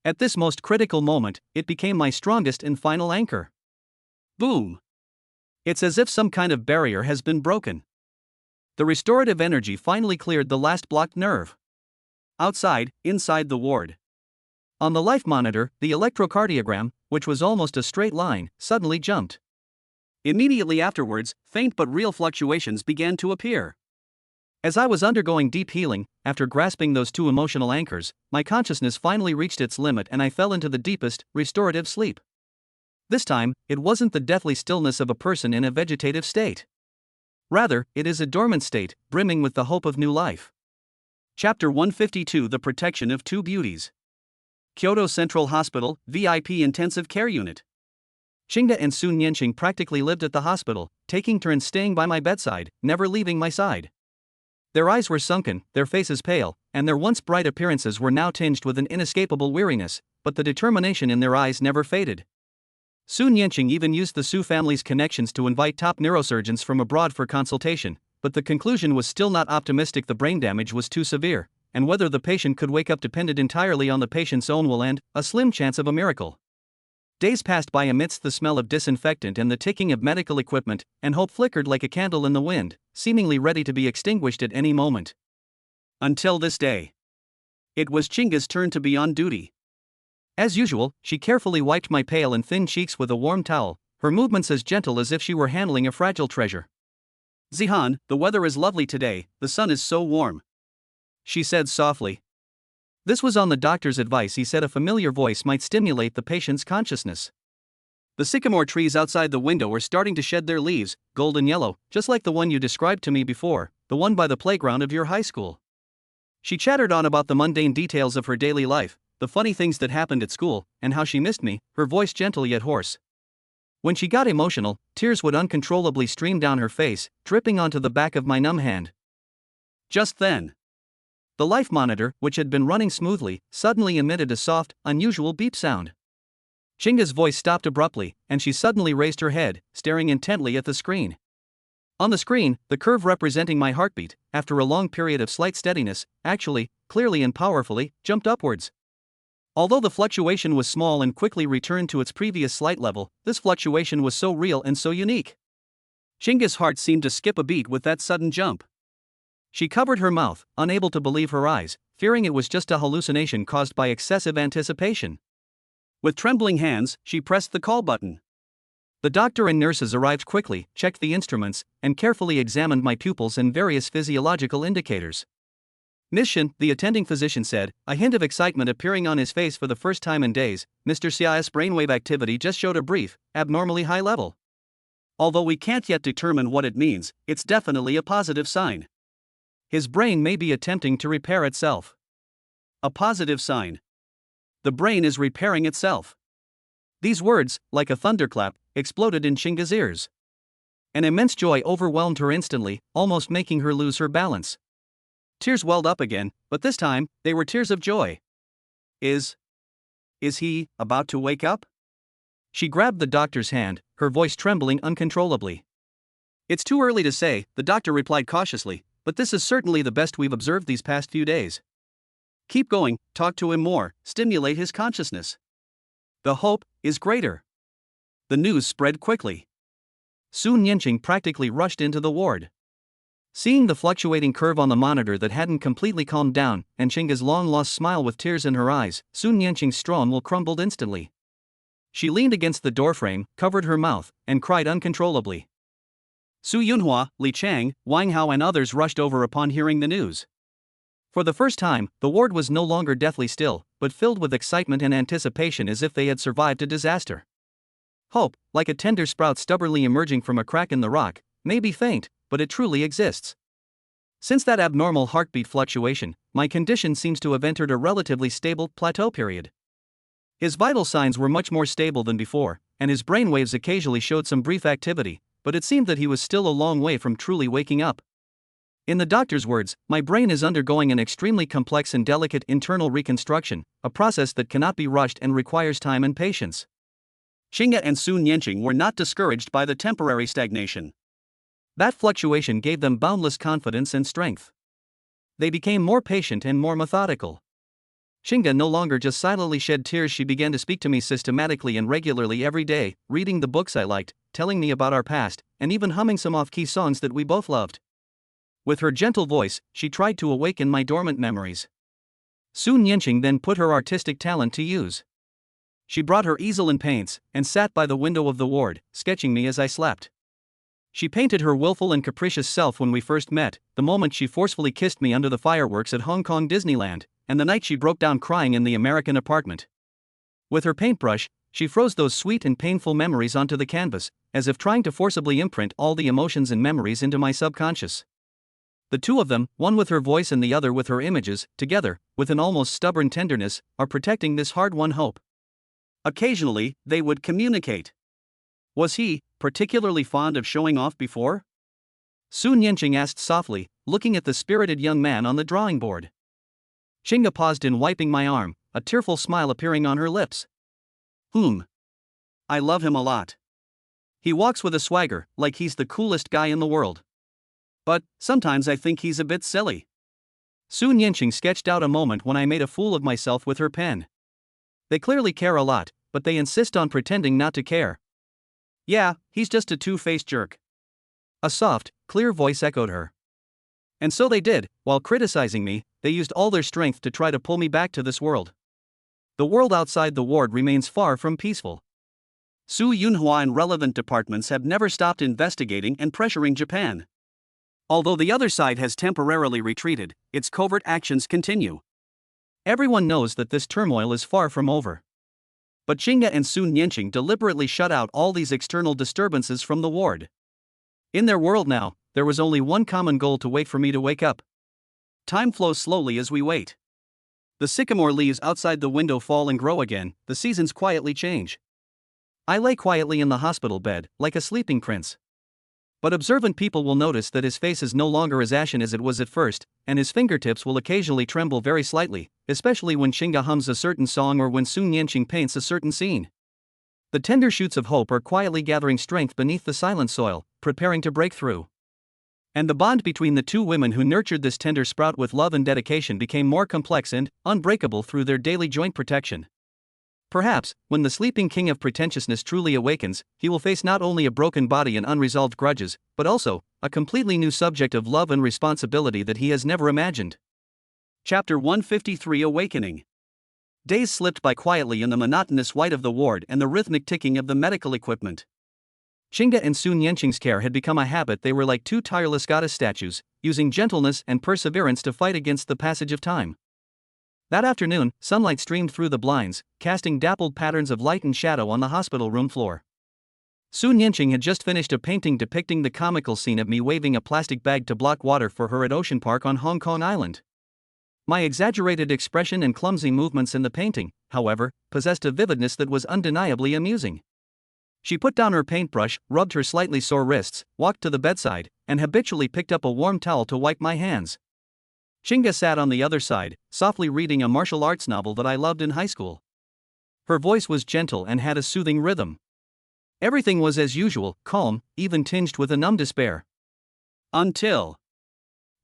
At this most critical moment, it became my strongest and final anchor. Boom. It's as if some kind of barrier has been broken. The restorative energy finally cleared the last blocked nerve. Outside, inside the ward. On the life monitor, the electrocardiogram, which was almost a straight line, suddenly jumped. Immediately afterwards, faint but real fluctuations began to appear. As I was undergoing deep healing, after grasping those two emotional anchors, my consciousness finally reached its limit and I fell into the deepest, restorative sleep. This time, it wasn't the deathly stillness of a person in a vegetative state. Rather, it is a dormant state, brimming with the hope of new life. Chapter 152: The Protection of Two Beauties. Kyoto Central Hospital, VIP Intensive Care Unit. Chinga and Su Nianqing practically lived at the hospital, taking turns staying by my bedside, never leaving my side. Their eyes were sunken, their faces pale, and their once bright appearances were now tinged with an inescapable weariness, but the determination in their eyes never faded. Su Nianqing even used the Su family's connections to invite top neurosurgeons from abroad for consultation, but the conclusion was still not optimistic. The brain damage was too severe, and whether the patient could wake up depended entirely on the patient's own will and a slim chance of a miracle. Days passed by amidst the smell of disinfectant and the ticking of medical equipment, and hope flickered like a candle in the wind, seemingly ready to be extinguished at any moment. Until this day. It was Chinga's turn to be on duty. As usual, she carefully wiped my pale and thin cheeks with a warm towel, her movements as gentle as if she were handling a fragile treasure. Zihan, the weather is lovely today, the sun is so warm. She said softly. This was on the doctor's advice. He said a familiar voice might stimulate the patient's consciousness. The sycamore trees outside the window were starting to shed their leaves, golden yellow, just like the one you described to me before, the one by the playground of your high school. She chattered on about the mundane details of her daily life, the funny things that happened at school, and how she missed me, her voice gentle yet hoarse. When she got emotional, tears would uncontrollably stream down her face, dripping onto the back of my numb hand. Just then, the life monitor, which had been running smoothly, suddenly emitted a soft, unusual beep sound. Chinga's voice stopped abruptly, and she suddenly raised her head, staring intently at the screen. On the screen, the curve representing my heartbeat, after a long period of slight steadiness, actually, clearly and powerfully, jumped upwards. Although the fluctuation was small and quickly returned to its previous slight level, this fluctuation was so real and so unique. Chinga's heart seemed to skip a beat with that sudden jump. She covered her mouth, unable to believe her eyes, fearing it was just a hallucination caused by excessive anticipation. With trembling hands, she pressed the call button. The doctor and nurses arrived quickly, checked the instruments, and carefully examined my pupils and various physiological indicators. Miss Shin, the attending physician said, a hint of excitement appearing on his face for the first time in days, Mr. Xia's brainwave activity just showed a brief, abnormally high level. Although we can't yet determine what it means, it's definitely a positive sign. His brain may be attempting to repair itself. A positive sign. The brain is repairing itself. These words, like a thunderclap, exploded in Chinga's ears. An immense joy overwhelmed her instantly, almost making her lose her balance. Tears welled up again, but this time, they were tears of joy. Is he about to wake up? She grabbed the doctor's hand, her voice trembling uncontrollably. It's too early to say, the doctor replied cautiously, but this is certainly the best we've observed these past few days. Keep going, talk to him more, stimulate his consciousness. The hope is greater. The news spread quickly. Su Nianqing practically rushed into the ward. Seeing the fluctuating curve on the monitor that hadn't completely calmed down, and Chinga's long-lost smile with tears in her eyes, Su Nianqing's strong will crumbled instantly. She leaned against the doorframe, covered her mouth, and cried uncontrollably. Su Yunhua, Li Chang, Wang Hao and others rushed over upon hearing the news. For the first time, the ward was no longer deathly still, but filled with excitement and anticipation as if they had survived a disaster. Hope, like a tender sprout stubbornly emerging from a crack in the rock, may be faint, but it truly exists. Since that abnormal heartbeat fluctuation, my condition seems to have entered a relatively stable plateau period. His vital signs were much more stable than before, and his brainwaves occasionally showed some brief activity, but it seemed that he was still a long way from truly waking up. In the doctor's words, my brain is undergoing an extremely complex and delicate internal reconstruction, a process that cannot be rushed and requires time and patience. Chinga and Su Nianqing were not discouraged by the temporary stagnation. That fluctuation gave them boundless confidence and strength. They became more patient and more methodical. Chinga no longer just silently shed tears, she began to speak to me systematically and regularly every day, reading the books I liked, telling me about our past, and even humming some off-key songs that we both loved. With her gentle voice, she tried to awaken my dormant memories. Su Nianqing then put her artistic talent to use. She brought her easel and paints, and sat by the window of the ward, sketching me as I slept. She painted her willful and capricious self when we first met, the moment she forcefully kissed me under the fireworks at Hong Kong Disneyland, and the night she broke down crying in the American apartment. With her paintbrush, she froze those sweet and painful memories onto the canvas, as if trying to forcibly imprint all the emotions and memories into my subconscious. The two of them, one with her voice and the other with her images, together, with an almost stubborn tenderness, are protecting this hard-won hope. Occasionally, they would communicate. Was he particularly fond of showing off before? Su Nianqing asked softly, looking at the spirited young man on the drawing board. Chinga paused in wiping my arm, a tearful smile appearing on her lips. I love him a lot. He walks with a swagger, like he's the coolest guy in the world. But sometimes I think he's a bit silly. Su Nianqing sketched out a moment when I made a fool of myself with her pen. They clearly care a lot, but they insist on pretending not to care. Yeah, he's just a two-faced jerk. A soft, clear voice echoed her. And so they did, while criticizing me, they used all their strength to try to pull me back to this world. The world outside the ward remains far from peaceful. Su Yunhua and relevant departments have never stopped investigating and pressuring Japan. Although the other side has temporarily retreated, its covert actions continue. Everyone knows that this turmoil is far from over. But Chinga and Su Nianqing deliberately shut out all these external disturbances from the ward. In their world now, there was only one common goal: to wait for me to wake up. Time flows slowly as we wait. The sycamore leaves outside the window fall and grow again, the seasons quietly change. I lay quietly in the hospital bed, like a sleeping prince. But observant people will notice that his face is no longer as ashen as it was at first, and his fingertips will occasionally tremble very slightly, especially when Chinga hums a certain song or when Su Nianqing paints a certain scene. The tender shoots of hope are quietly gathering strength beneath the silent soil, preparing to break through. And the bond between the two women who nurtured this tender sprout with love and dedication became more complex and unbreakable through their daily joint protection. Perhaps, when the sleeping king of pretentiousness truly awakens, he will face not only a broken body and unresolved grudges, but also a completely new subject of love and responsibility that he has never imagined. Chapter 153 Awakening. Days slipped by quietly in the monotonous white of the ward and the rhythmic ticking of the medical equipment. Chinga and Sun Yenqing's care had become a habit. They were like two tireless goddess statues, using gentleness and perseverance to fight against the passage of time. That afternoon, sunlight streamed through the blinds, casting dappled patterns of light and shadow on the hospital room floor. Sun Yenqing had just finished a painting depicting the comical scene of me waving a plastic bag to block water for her at Ocean Park on Hong Kong Island. My exaggerated expression and clumsy movements in the painting, however, possessed a vividness that was undeniably amusing. She put down her paintbrush, rubbed her slightly sore wrists, walked to the bedside, and habitually picked up a warm towel to wipe my hands. Chinga sat on the other side, softly reading a martial arts novel that I loved in high school. Her voice was gentle and had a soothing rhythm. Everything was as usual, calm, even tinged with a numb despair. Until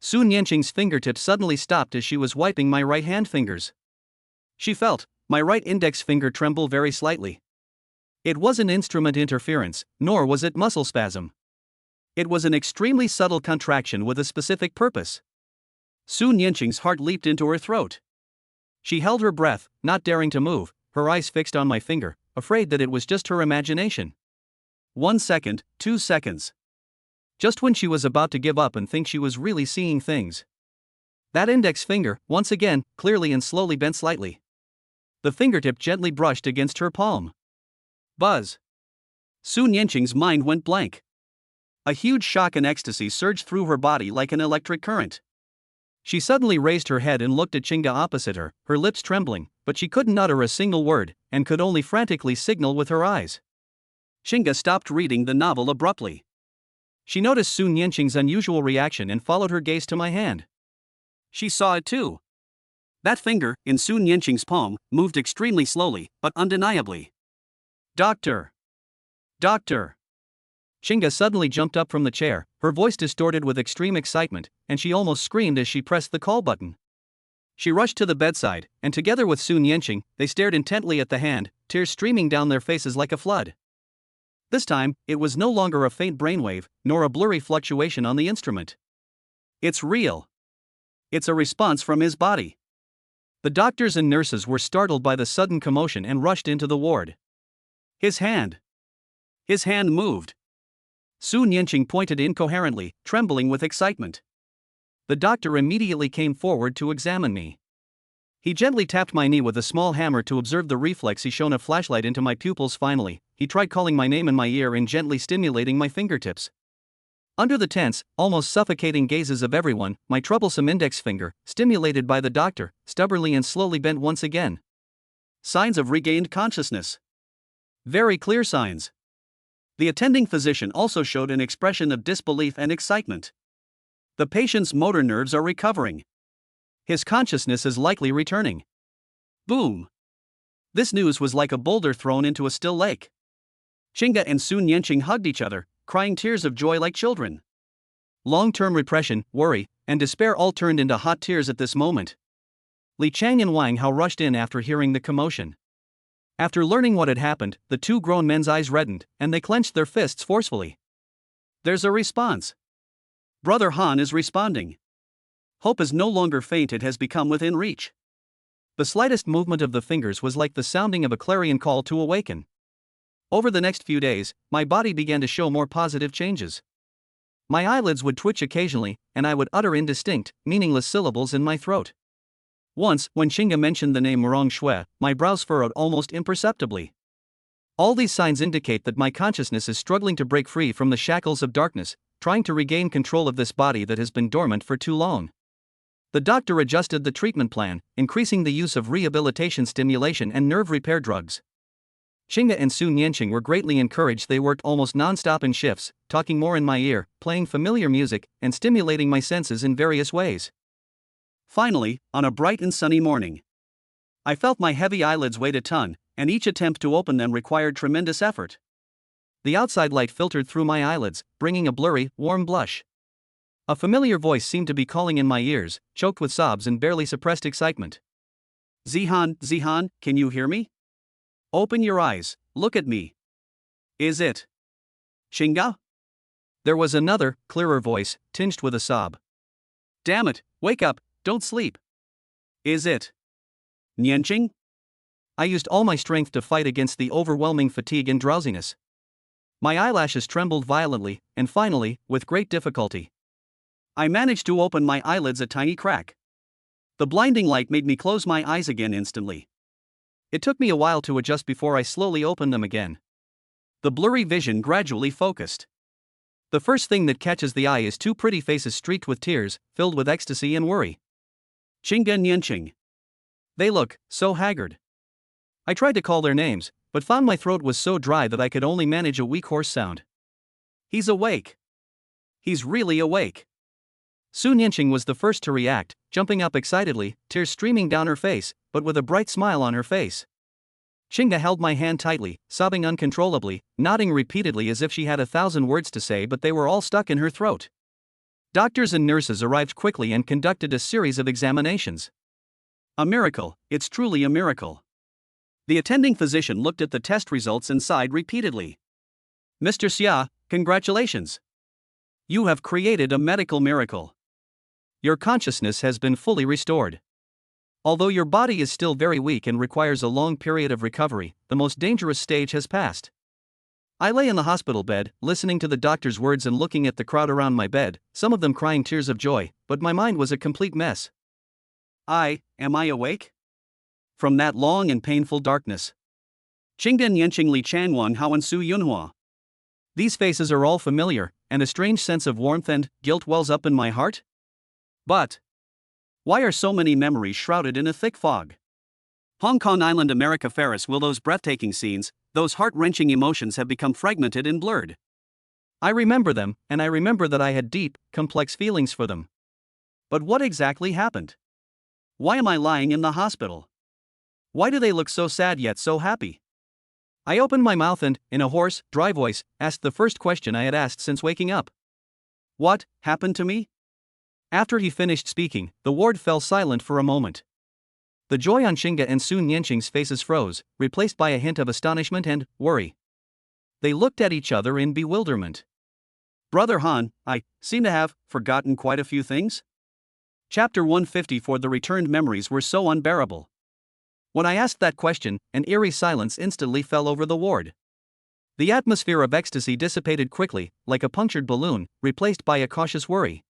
Sun Yenqing's fingertips suddenly stopped as she was wiping my right hand fingers. She felt my right index finger tremble very slightly. It wasn't instrument interference, nor was it muscle spasm. It was an extremely subtle contraction with a specific purpose. Sun Yenqing's heart leaped into her throat. She held her breath, not daring to move, her eyes fixed on my finger, afraid that it was just her imagination. 1 second, 2 seconds. Just when she was about to give up and think she was really seeing things. That index finger, once again, clearly and slowly bent slightly. The fingertip gently brushed against her palm. Buzz. Sun Yenqing's mind went blank. A huge shock and ecstasy surged through her body like an electric current. She suddenly raised her head and looked at Chinga opposite her, her lips trembling, but she couldn't utter a single word, and could only frantically signal with her eyes. Chinga stopped reading the novel abruptly. She noticed Sun Yenqing's unusual reaction and followed her gaze to my hand. She saw it too. That finger, in Sun Yenqing's palm, moved extremely slowly, but undeniably. Doctor! Doctor! Chinga suddenly jumped up from the chair, her voice distorted with extreme excitement, and she almost screamed as she pressed the call button. She rushed to the bedside, and together with Sun Yenqing, they stared intently at the hand, tears streaming down their faces like a flood. This time, it was no longer a faint brainwave, nor a blurry fluctuation on the instrument. It's real. It's a response from his body. The doctors and nurses were startled by the sudden commotion and rushed into the ward. His hand moved. Sun Yenqing pointed incoherently, trembling with excitement. The doctor immediately came forward to examine me. He gently tapped my knee with a small hammer to observe the reflex. He shone a flashlight into my pupils. Finally, he tried calling my name in my ear and gently stimulating my fingertips. Under the tense, almost suffocating gazes of everyone, my troublesome index finger, stimulated by the doctor, stubbornly and slowly bent once again. Signs of regained consciousness. Very clear signs. The attending physician also showed an expression of disbelief and excitement. The patient's motor nerves are recovering. His consciousness is likely returning. Boom! This news was like a boulder thrown into a still lake. Chinga and Sun Yenqing hugged each other, crying tears of joy like children. Long-term repression, worry, and despair all turned into hot tears at this moment. Li Chang and Wang Hao rushed in after hearing the commotion. After learning what had happened, the two grown men's eyes reddened, and they clenched their fists forcefully. There's a response. Brother Han is responding. Hope is no longer faint, it has become within reach. The slightest movement of the fingers was like the sounding of a clarion call to awaken. Over the next few days, my body began to show more positive changes. My eyelids would twitch occasionally, and I would utter indistinct, meaningless syllables in my throat. Once, when Chinga mentioned the name Murong Shui, my brows furrowed almost imperceptibly. All these signs indicate that my consciousness is struggling to break free from the shackles of darkness, trying to regain control of this body that has been dormant for too long. The doctor adjusted the treatment plan, increasing the use of rehabilitation stimulation and nerve repair drugs. Chinga and Sun Yenqing were greatly encouraged. They worked almost non-stop in shifts, talking more in my ear, playing familiar music, and stimulating my senses in various ways. Finally, on a bright and sunny morning, I felt my heavy eyelids weighed a ton, and each attempt to open them required tremendous effort. The outside light filtered through my eyelids, bringing a blurry, warm blush. A familiar voice seemed to be calling in my ears, choked with sobs and barely suppressed excitement. Zihan, can you hear me? Open your eyes, look at me. Is it Xingge? There was another, clearer voice, tinged with a sob. Damn it, wake up, don't sleep. Is it Nianqing? I used all my strength to fight against the overwhelming fatigue and drowsiness. My eyelashes trembled violently, and finally, with great difficulty, I managed to open my eyelids a tiny crack. The blinding light made me close my eyes again instantly. It took me a while to adjust before I slowly opened them again. The blurry vision gradually focused. The first thing that catches the eye is two pretty faces streaked with tears, filled with ecstasy and worry. Xingge and Nianqing. They look so haggard. I tried to call their names, but found my throat was so dry that I could only manage a weak hoarse sound. He's awake. He's really awake. Su Nianqing was the first to react, jumping up excitedly, tears streaming down her face, but with a bright smile on her face. Xingge held my hand tightly, sobbing uncontrollably, nodding repeatedly as if she had 1,000 words to say but they were all stuck in her throat. Doctors and nurses arrived quickly and conducted a series of examinations. A miracle, it's truly a miracle. The attending physician looked at the test results and sighed repeatedly. Mr. Xia, congratulations. You have created a medical miracle. Your consciousness has been fully restored. Although your body is still very weak and requires a long period of recovery, the most dangerous stage has passed. I lay in the hospital bed, listening to the doctor's words and looking at the crowd around my bed, some of them crying tears of joy, but my mind was a complete mess. Am I awake? From that long and painful darkness. Xingge Nianqing Li Changuan Hao and Su Yunhua. These faces are all familiar, and a strange sense of warmth and guilt wells up in my heart. But why are so many memories shrouded in a thick fog? Hong Kong Island, America Ferris. Will those breathtaking scenes, those heart-wrenching emotions have become fragmented and blurred? I remember them, and I remember that I had deep, complex feelings for them. But what exactly happened? Why am I lying in the hospital? Why do they look so sad yet so happy? I opened my mouth and, in a hoarse, dry voice, asked the first question I had asked since waking up. What happened to me? After he finished speaking, the ward fell silent for a moment. The joy on Xingge and Su Nianqing's faces froze, replaced by a hint of astonishment and worry. They looked at each other in bewilderment. Brother Han, I seem to have forgotten quite a few things. Chapter 154. The returned memories were so unbearable. When I asked that question, an eerie silence instantly fell over the ward. The atmosphere of ecstasy dissipated quickly, like a punctured balloon, replaced by a cautious worry.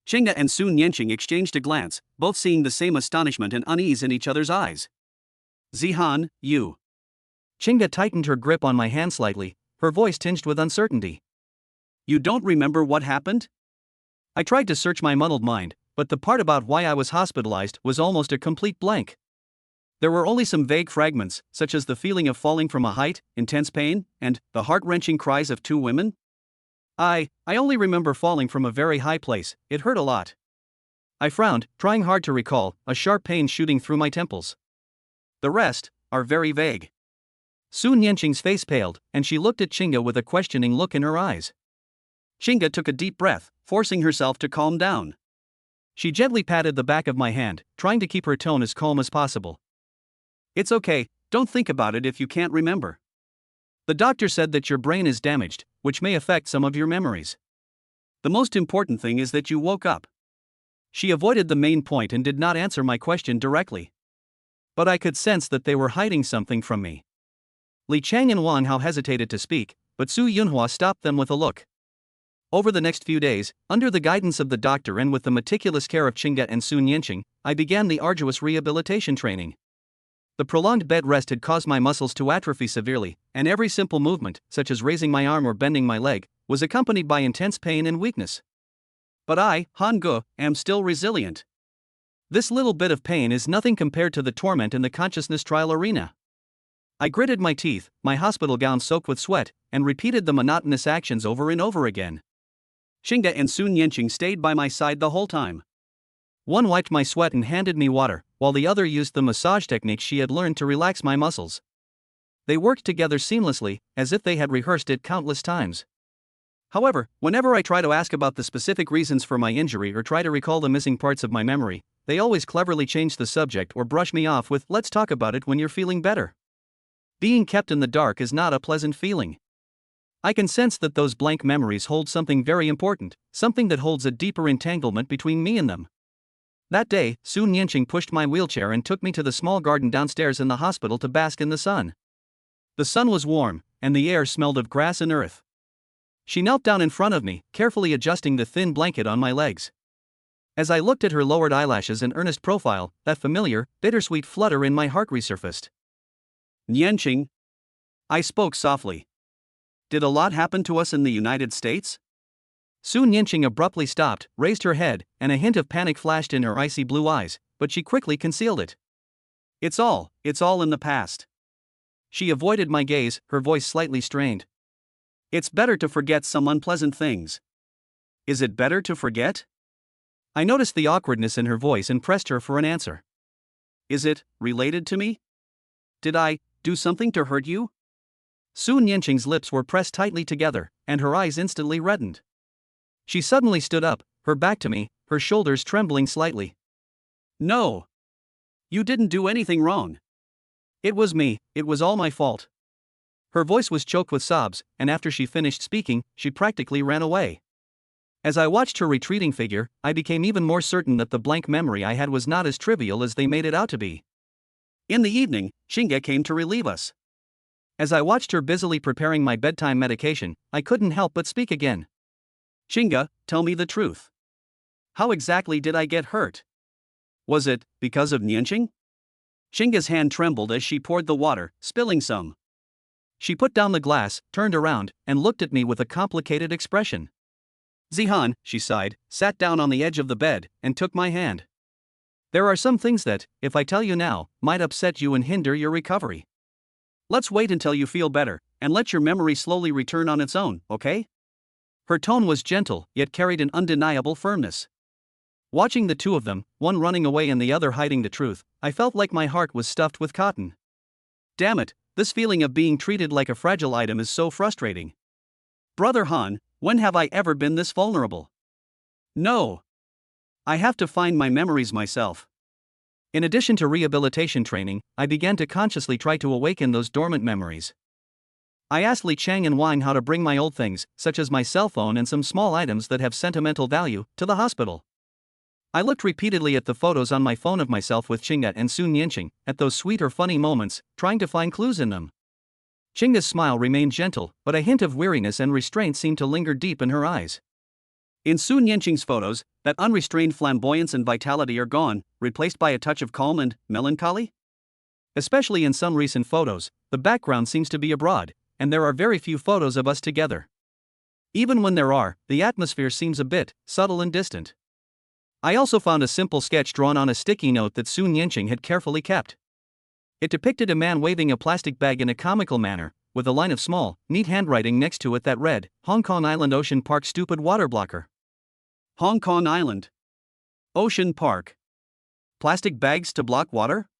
Xingge and Su Nianqing exchanged a glance, both seeing the same astonishment and unease in each other's eyes. Zihan, you. Xingge tightened her grip on my hand slightly, her voice tinged with uncertainty. You don't remember what happened? I tried to search my muddled mind, but the part about why I was hospitalized was almost a complete blank. There were only some vague fragments, such as the feeling of falling from a height, intense pain, and the heart-wrenching cries of two women. I only remember falling from a very high place. It hurt a lot. I frowned, trying hard to recall, a sharp pain shooting through my temples. The rest are very vague. Su Nianqing's face paled, and she looked at Xingge with a questioning look in her eyes. Xingge took a deep breath, forcing herself to calm down. She gently patted the back of my hand, trying to keep her tone as calm as possible. It's okay, don't think about it if you can't remember. The doctor said that your brain is damaged, which may affect some of your memories. The most important thing is that you woke up. She avoided the main point and did not answer my question directly. But I could sense that they were hiding something from me. Li Chang and Wang Hao hesitated to speak, but Su Yunhua stopped them with a look. Over the next few days, under the guidance of the doctor and with the meticulous care of Xingge and Su Nianqing, I began the arduous rehabilitation training. The prolonged bed rest had caused my muscles to atrophy severely, and every simple movement, such as raising my arm or bending my leg, was accompanied by intense pain and weakness. But I, Han Ge, am still resilient. This little bit of pain is nothing compared to the torment in the consciousness trial arena. I gritted my teeth, my hospital gown soaked with sweat, and repeated the monotonous actions over and over again. Xingge and Su Nianqing stayed by my side the whole time. One wiped my sweat and handed me water, while the other used the massage technique she had learned to relax my muscles. They worked together seamlessly, as if they had rehearsed it countless times. However, whenever I try to ask about the specific reasons for my injury or try to recall the missing parts of my memory, they always cleverly change the subject or brush me off with, "Let's talk about it when you're feeling better." Being kept in the dark is not a pleasant feeling. I can sense that those blank memories hold something very important, something that holds a deeper entanglement between me and them. That day, Sun Yinqing pushed my wheelchair and took me to the small garden downstairs in the hospital to bask in the sun. The sun was warm, and the air smelled of grass and earth. She knelt down in front of me, carefully adjusting the thin blanket on my legs. As I looked at her lowered eyelashes and earnest profile, that familiar, bittersweet flutter in my heart resurfaced. "Nianqing," I spoke softly. "Did a lot happen to us in the United States?" Sun Yinqing abruptly stopped, raised her head, and a hint of panic flashed in her icy blue eyes, but she quickly concealed it. It's all in the past." She avoided my gaze, her voice slightly strained. "It's better to forget some unpleasant things." "Is it better to forget?" I noticed the awkwardness in her voice and pressed her for an answer. "Is it related to me? Did I do something to hurt you?" Sun Yinqing's lips were pressed tightly together, and her eyes instantly reddened. She suddenly stood up, her back to me, her shoulders trembling slightly. "No. You didn't do anything wrong. It was me, it was all my fault." Her voice was choked with sobs, and after she finished speaking, she practically ran away. As I watched her retreating figure, I became even more certain that the blank memory I had was not as trivial as they made it out to be. In the evening, Xinge came to relieve us. As I watched her busily preparing my bedtime medication, I couldn't help but speak again. "Xinge, tell me the truth. How exactly did I get hurt? Was it because of Nianqing?" Xinge's hand trembled as she poured the water, spilling some. She put down the glass, turned around, and looked at me with a complicated expression. "Zihan," she sighed, sat down on the edge of the bed, and took my hand. "There are some things that, if I tell you now, might upset you and hinder your recovery. Let's wait until you feel better, and let your memory slowly return on its own, okay?" Her tone was gentle, yet carried an undeniable firmness. Watching the two of them, one running away and the other hiding the truth, I felt like my heart was stuffed with cotton. Damn it, this feeling of being treated like a fragile item is so frustrating. Brother Han, when have I ever been this vulnerable? No. I have to find my memories myself. In addition to rehabilitation training, I began to consciously try to awaken those dormant memories. I asked Li Chang and Wang how to bring my old things, such as my cell phone and some small items that have sentimental value, to the hospital. I looked repeatedly at the photos on my phone of myself with Xinge and Sun Yinqing, at those sweet or funny moments, trying to find clues in them. Xinge's smile remained gentle, but a hint of weariness and restraint seemed to linger deep in her eyes. In Sun Yinqing's photos, that unrestrained flamboyance and vitality are gone, replaced by a touch of calm and melancholy. Especially in some recent photos, the background seems to be abroad, and there are very few photos of us together. Even when there are, the atmosphere seems a bit subtle and distant. I also found a simple sketch drawn on a sticky note that Sun Yinqing had carefully kept. It depicted a man waving a plastic bag in a comical manner, with a line of small, neat handwriting next to it that read, "Hong Kong Island Ocean Park Stupid Water Blocker." Hong Kong Island. Ocean Park. Plastic bags to block water?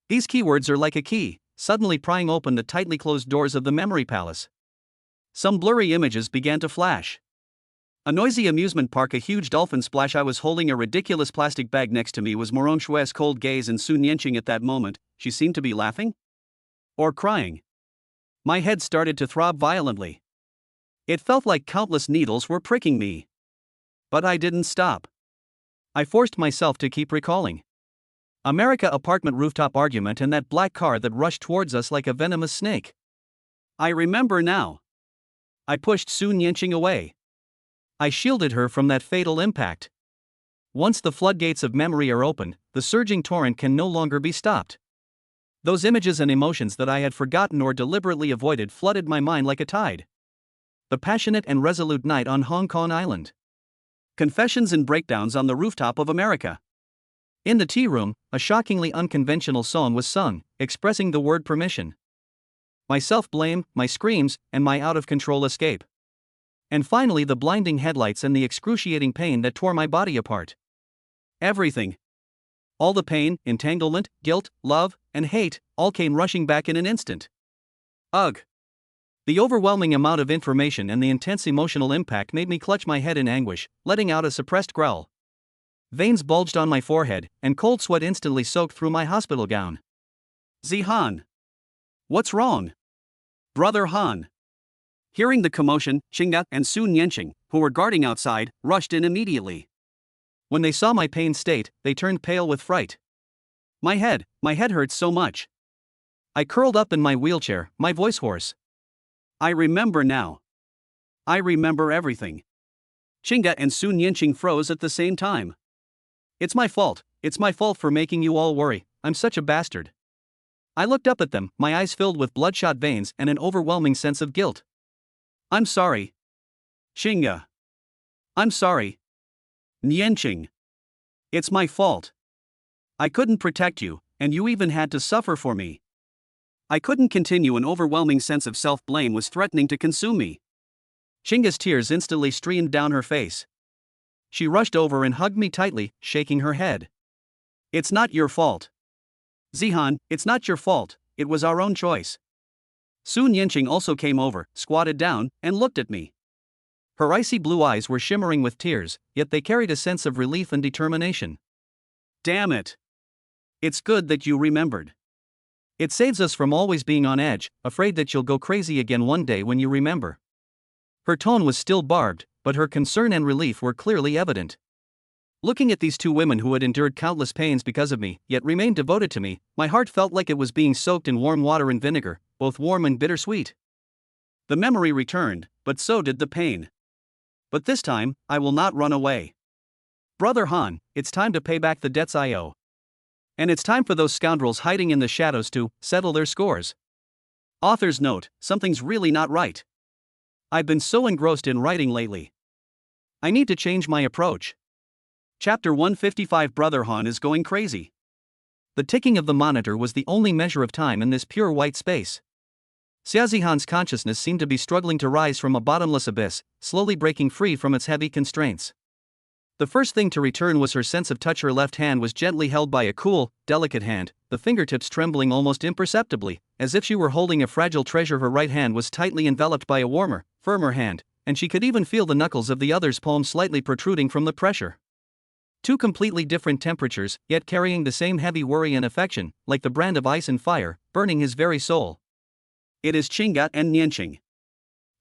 These keywords are like a key, suddenly prying open the tightly closed doors of the memory palace. Some blurry images began to flash. A noisy amusement park, a huge dolphin splash. I was holding a ridiculous plastic bag next to me. Was Moron Shue's cold gaze and Sun Yinqing at that moment. She seemed to be laughing? Or crying? My head started to throb violently. It felt like countless needles were pricking me. But I didn't stop. I forced myself to keep recalling. America apartment rooftop argument and that black car that rushed towards us like a venomous snake. I remember now. I pushed Sun Yinqing away. I shielded her from that fatal impact. Once the floodgates of memory are opened, the surging torrent can no longer be stopped. Those images and emotions that I had forgotten or deliberately avoided flooded my mind like a tide. The passionate and resolute night on Hong Kong Island. Confessions and breakdowns on the rooftop of America. In the tea room, a shockingly unconventional song was sung, expressing the word permission. My self-blame, my screams, and my out-of-control escape. And finally the blinding headlights and the excruciating pain that tore my body apart. Everything. All the pain, entanglement, guilt, love, and hate, all came rushing back in an instant. Ugh. The overwhelming amount of information and the intense emotional impact made me clutch my head in anguish, letting out a suppressed growl. Veins bulged on my forehead, and cold sweat instantly soaked through my hospital gown. "Zihan! What's wrong? Brother Han!" Hearing the commotion, Xingya and Su Nianqing, who were guarding outside, rushed in immediately. When they saw my pained state, they turned pale with fright. My head hurts so much." I curled up in my wheelchair, my voice hoarse. "I remember now. I remember everything." Xingya and Su Nianqing froze at the same time. It's my fault for making you all worry, I'm such a bastard." I looked up at them, my eyes filled with bloodshot veins and an overwhelming sense of guilt. "I'm sorry. Xingya. I'm sorry. Nianqing. It's my fault. I couldn't protect you, and you even had to suffer for me. I couldn't continue. An overwhelming sense of self-blame was threatening to consume me." Xingya's tears instantly streamed down her face. She rushed over and hugged me tightly, shaking her head. "It's not your fault. Zihan, it's not your fault, it was our own choice." Su Nianqing also came over, squatted down, and looked at me. Her icy blue eyes were shimmering with tears, yet they carried a sense of relief and determination. "Damn it. It's good that you remembered. It saves us from always being on edge, afraid that you'll go crazy again one day when you remember." Her tone was still barbed, but her concern and relief were clearly evident. Looking at these two women who had endured countless pains because of me, yet remained devoted to me, my heart felt like it was being soaked in warm water and vinegar, both warm and bittersweet. The memory returned, but so did the pain. But this time, I will not run away. Brother Han, it's time to pay back the debts I owe. And it's time for those scoundrels hiding in the shadows to settle their scores. Author's note: something's really not right. I've been so engrossed in writing lately. I need to change my approach. Chapter 155. Brother Han is going crazy. The ticking of the monitor was the only measure of time in this pure white space. Xiaozihan's consciousness seemed to be struggling to rise from a bottomless abyss, slowly breaking free from its heavy constraints. The first thing to return was her sense of touch. Her left hand was gently held by a cool, delicate hand, the fingertips trembling almost imperceptibly, as if she were holding a fragile treasure. Her right hand was tightly enveloped by a warmer, firmer hand, and she could even feel the knuckles of the other's palm slightly protruding from the pressure. Two completely different temperatures, yet carrying the same heavy worry and affection, like the brand of ice and fire, burning his very soul. It is Xingya and Nianqing.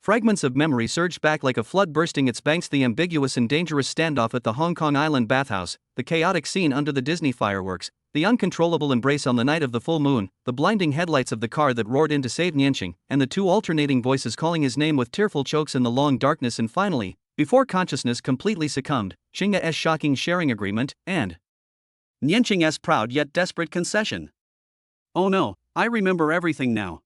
Fragments of memory surged back like a flood bursting its banks. The ambiguous and dangerous standoff at the Hong Kong Island bathhouse, the chaotic scene under the Disney fireworks, the uncontrollable embrace on the night of the full moon, the blinding headlights of the car that roared in to save Nianqing, and the two alternating voices calling his name with tearful chokes in the long darkness. And finally, before consciousness completely succumbed, Xingya's shocking sharing agreement, and Nianqing's proud yet desperate concession. "Oh no, I remember everything now."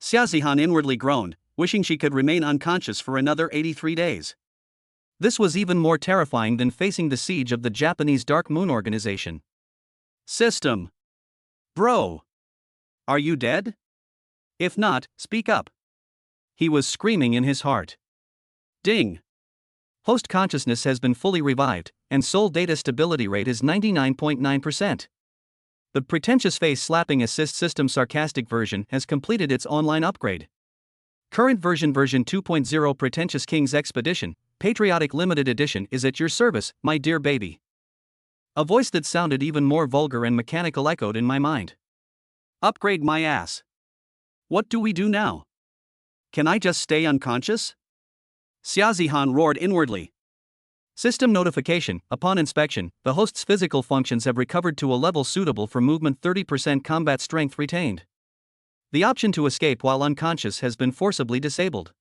Xiaozihan inwardly groaned, wishing she could remain unconscious for another 83 days. This was even more terrifying than facing the siege of the Japanese Dark Moon Organization. "System. Bro. Are you dead? If not, speak up." He was screaming in his heart. Ding. Host consciousness has been fully revived, and soul data stability rate is 99.9%. The pretentious face-slapping assist system sarcastic version has completed its online upgrade. Current version 2.0 Pretentious King's Expedition, Patriotic Limited Edition is at your service, my dear baby. A voice that sounded even more vulgar and mechanical echoed in my mind. Upgrade my ass. What do we do now? Can I just stay unconscious? Xiaozihan roared inwardly. System notification: upon inspection, the host's physical functions have recovered to a level suitable for movement. 30% combat strength retained. The option to escape while unconscious has been forcibly disabled.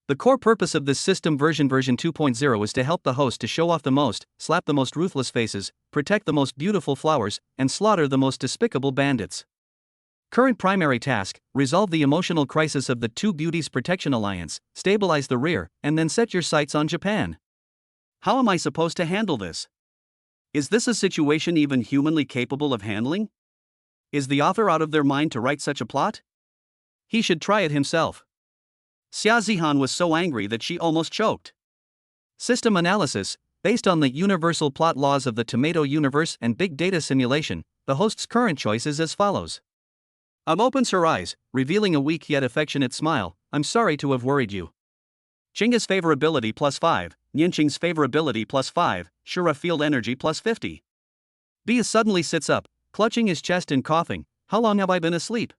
The core purpose of this system version 2.0 is to help the host to show off the most, slap the most ruthless faces, protect the most beautiful flowers, and slaughter the most despicable bandits. Current primary task: resolve the emotional crisis of the Two Beauties Protection Alliance, stabilize the rear, and then set your sights on Japan. How am I supposed to handle this? Is this a situation even humanly capable of handling? Is the author out of their mind to write such a plot? He should try it himself. Xiaozihan was so angry that she almost choked. System analysis: based on the universal plot laws of the tomato universe and big data simulation, the host's current choice is as follows. opens her eyes, revealing a weak yet affectionate smile. I'm sorry to have worried you. Chinga's favorability +5, Nianqing's favorability +5, Shura field energy +50. B suddenly sits up, clutching his chest and coughing. How long have I been asleep?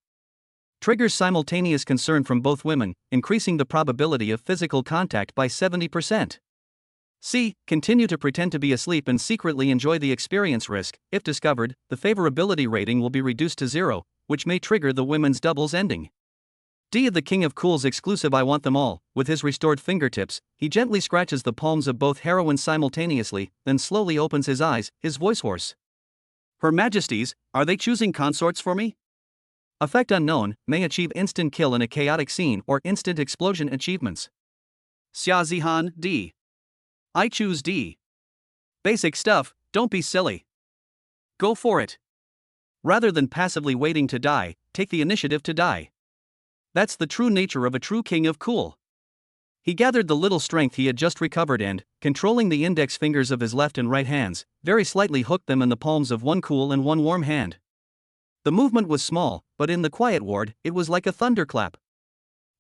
Triggers simultaneous concern from both women, increasing the probability of physical contact by 70%. C. Continue to pretend to be asleep and secretly enjoy the experience. Risk: if discovered, the favorability rating will be reduced to 0, which may trigger the women's doubles ending. D. The King of Cool's exclusive I Want Them All. With his restored fingertips, he gently scratches the palms of both heroines simultaneously, then slowly opens his eyes, his voice hoarse. Her Majesties, are they choosing consorts for me? Effect unknown, may achieve instant kill in a chaotic scene or instant explosion achievements. Xia Zihan, D. I choose D. Basic stuff, don't be silly. Go for it. Rather than passively waiting to die, take the initiative to die. That's the true nature of a true King of Cool. He gathered the little strength he had just recovered and, controlling the index fingers of his left and right hands, very slightly hooked them in the palms of one cool and one warm hand. The movement was small, but in the quiet ward, it was like a thunderclap.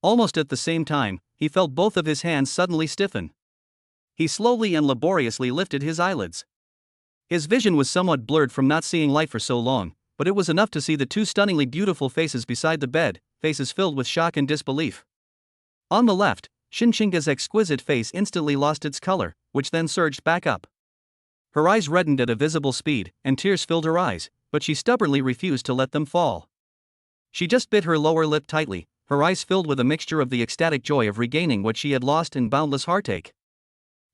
Almost at the same time, he felt both of his hands suddenly stiffen. He slowly and laboriously lifted his eyelids. His vision was somewhat blurred from not seeing light for so long, but it was enough to see the two stunningly beautiful faces beside the bed, faces filled with shock and disbelief. On the left, Xinxinga's exquisite face instantly lost its color, which then surged back up. Her eyes reddened at a visible speed, and tears filled her eyes, but she stubbornly refused to let them fall. She just bit her lower lip tightly, her eyes filled with a mixture of the ecstatic joy of regaining what she had lost and boundless heartache.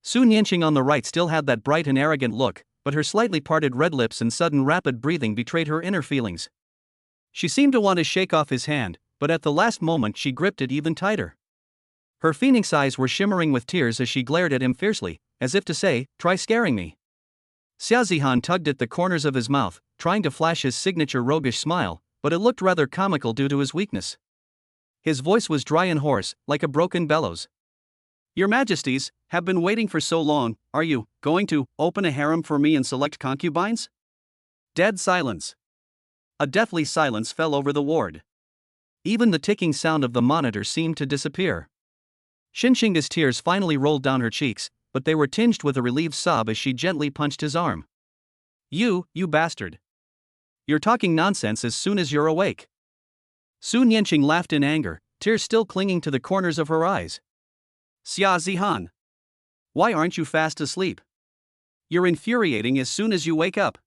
Su Nianqing on the right still had that bright and arrogant look, but her slightly parted red lips and sudden rapid breathing betrayed her inner feelings. She seemed to want to shake off his hand, but at the last moment she gripped it even tighter. Her phoenix eyes were shimmering with tears as she glared at him fiercely, as if to say, try scaring me. Xia Zihan tugged at the corners of his mouth, trying to flash his signature roguish smile, but it looked rather comical due to his weakness. His voice was dry and hoarse, like a broken bellows. Your Majesties, have been waiting for so long, are you going to open a harem for me and select concubines? Dead silence. A deathly silence fell over the ward. Even the ticking sound of the monitor seemed to disappear. Xinxinga's tears finally rolled down her cheeks, but they were tinged with a relieved sob as she gently punched his arm. You bastard. You're talking nonsense as soon as you're awake. Su Nianqing laughed in anger, tears still clinging to the corners of her eyes. Xia Zihan. Why aren't you fast asleep? You're infuriating as soon as you wake up.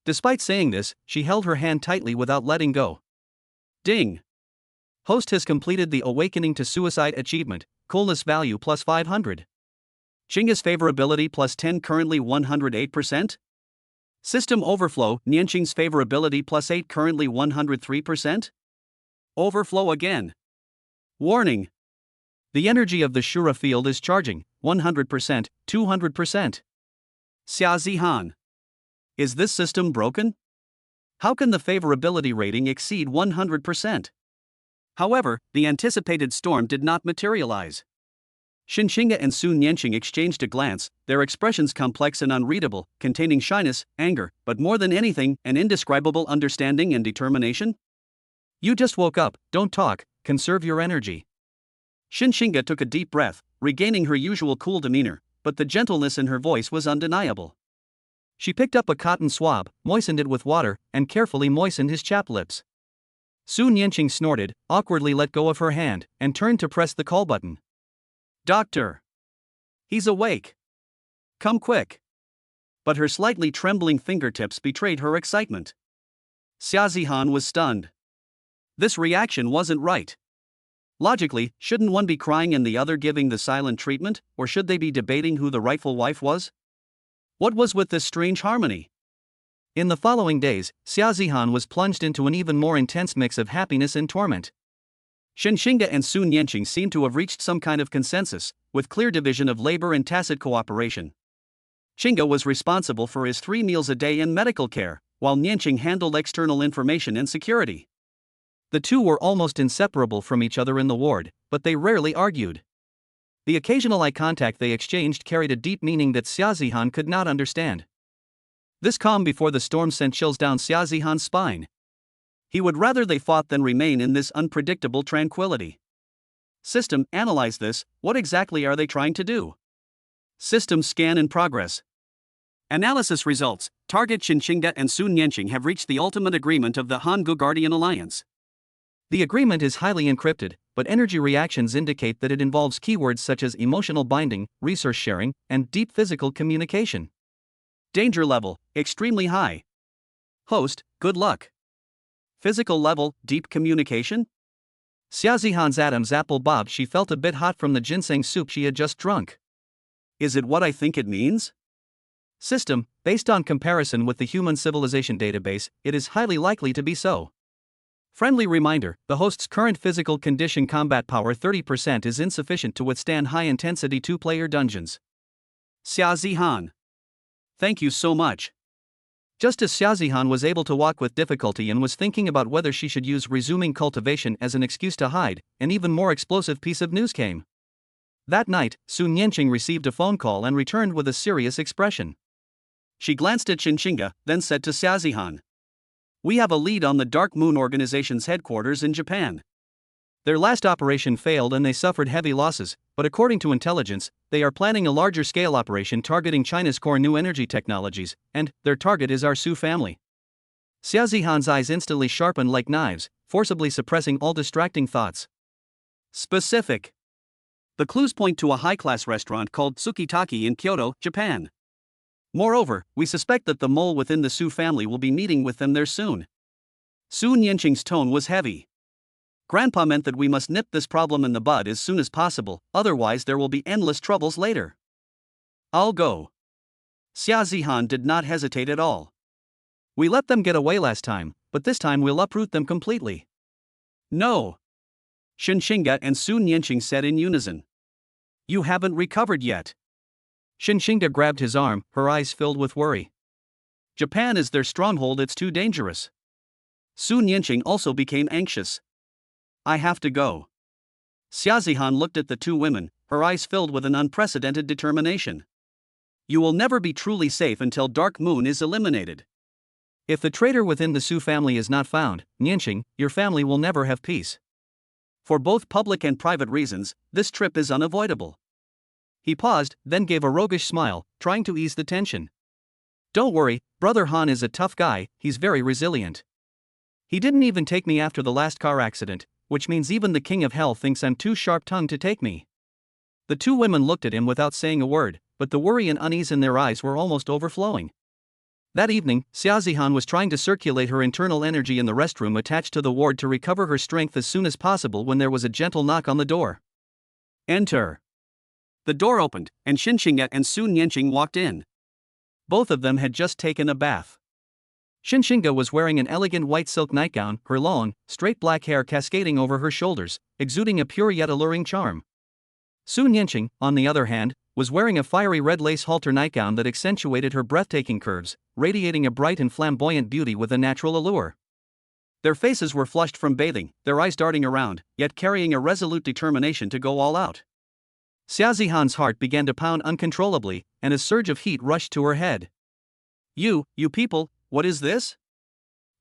Despite saying this, she held her hand tightly without letting go. Ding. Host has completed the Awakening to Suicide achievement, coolness value +500. Chinga's favorability +10 currently 108%. System overflow, Nianqing's favorability +8 currently 103%. Overflow again. Warning. The energy of the Shura field is charging, 100%, 200%. Xia Zihan. Is this system broken? How can the favorability rating exceed 100%? However, the anticipated storm did not materialize. Xinxinga and Su Nianqing exchanged a glance, their expressions complex and unreadable, containing shyness, anger, but more than anything, an indescribable understanding and determination. You just woke up, don't talk, conserve your energy. Xinxinga took a deep breath, regaining her usual cool demeanor, but the gentleness in her voice was undeniable. She picked up a cotton swab, moistened it with water, and carefully moistened his chapped lips. Su Nianqing snorted, awkwardly let go of her hand, and turned to press the call button. Doctor! He's awake! Come quick! But her slightly trembling fingertips betrayed her excitement. Xia Zihan was stunned. This reaction wasn't right. Logically, shouldn't one be crying and the other giving the silent treatment, or should they be debating who the rightful wife was? What was with this strange harmony? In the following days, Xia Zihan was plunged into an even more intense mix of happiness and torment. Xinxinga and Su Nianqing seemed to have reached some kind of consensus, with clear division of labor and tacit cooperation. Xinga was responsible for his 3 meals a day and medical care, while Nianqing handled external information and security. The two were almost inseparable from each other in the ward, but they rarely argued. The occasional eye contact they exchanged carried a deep meaning that Xia Zihan could not understand. This calm before the storm sent chills down Xia Zihan's spine. He would rather they fought than remain in this unpredictable tranquility. System, analyze this, what exactly are they trying to do? System scan in progress. Analysis results, target Xinxinga and Sun Yanqing have reached the ultimate agreement of the Hangu Guardian Alliance. The agreement is highly encrypted, but energy reactions indicate that it involves keywords such as emotional binding, resource sharing, and deep physical communication. Danger level, extremely high. Host, good luck. Physical level, deep communication? Xiaozihan's atoms apple bobbed. She felt a bit hot from the ginseng soup she had just drunk. Is it what I think it means? System, based on comparison with the human civilization database, it is highly likely to be so. Friendly reminder, the host's current physical condition combat power 30% is insufficient to withstand high-intensity two-player dungeons. Xiaozihan. Thank you so much. Just as Xiaozihan was able to walk with difficulty and was thinking about whether she should use resuming cultivation as an excuse to hide, an even more explosive piece of news came. That night, Sun Yanqing received a phone call and returned with a serious expression. She glanced at Xinxinga, then said to Xiaozihan, "We have a lead on the Dark Moon Organization's headquarters in Japan. Their last operation failed and they suffered heavy losses, but according to intelligence, they are planning a larger-scale operation targeting China's core new energy technologies, and their target is our Su family." Xiaozihan's eyes instantly sharpened like knives, forcibly suppressing all distracting thoughts. Specific. The clues point to a high-class restaurant called Tsukitaki in Kyoto, Japan. Moreover, we suspect that the mole within the Su family will be meeting with them there soon. Sun Yanqing's tone was heavy. Grandpa meant that we must nip this problem in the bud as soon as possible, otherwise there will be endless troubles later. I'll go. Xiaozihan did not hesitate at all. We let them get away last time, but this time we'll uproot them completely. No. Xinxinga and Sun Yanqing said in unison. You haven't recovered yet. Xinxinga grabbed his arm, her eyes filled with worry. Japan is their stronghold, it's too dangerous. Sun Yanqing also became anxious. I have to go. Xiaozihan looked at the two women, her eyes filled with an unprecedented determination. You will never be truly safe until Dark Moon is eliminated. If the traitor within the Su family is not found, Yanqing, your family will never have peace. For both public and private reasons, this trip is unavoidable. He paused, then gave a roguish smile, trying to ease the tension. Don't worry, Brother Han is a tough guy, he's very resilient. He didn't even take me after the last car accident, which means even the King of Hell thinks I'm too sharp-tongued to take me. The two women looked at him without saying a word, but the worry and unease in their eyes were almost overflowing. That evening, Xiaozihan was trying to circulate her internal energy in the restroom attached to the ward to recover her strength as soon as possible when there was a gentle knock on the door. Enter. The door opened, and Xinxinga and Sun Yanqing walked in. Both of them had just taken a bath. Xinxinga was wearing an elegant white silk nightgown, her long, straight black hair cascading over her shoulders, exuding a pure yet alluring charm. Sun Yanqing, on the other hand, was wearing a fiery red lace halter nightgown that accentuated her breathtaking curves, radiating a bright and flamboyant beauty with a natural allure. Their faces were flushed from bathing, their eyes darting around, yet carrying a resolute determination to go all out. Xiaozihan's heart began to pound uncontrollably, and a surge of heat rushed to her head. You people, what is this?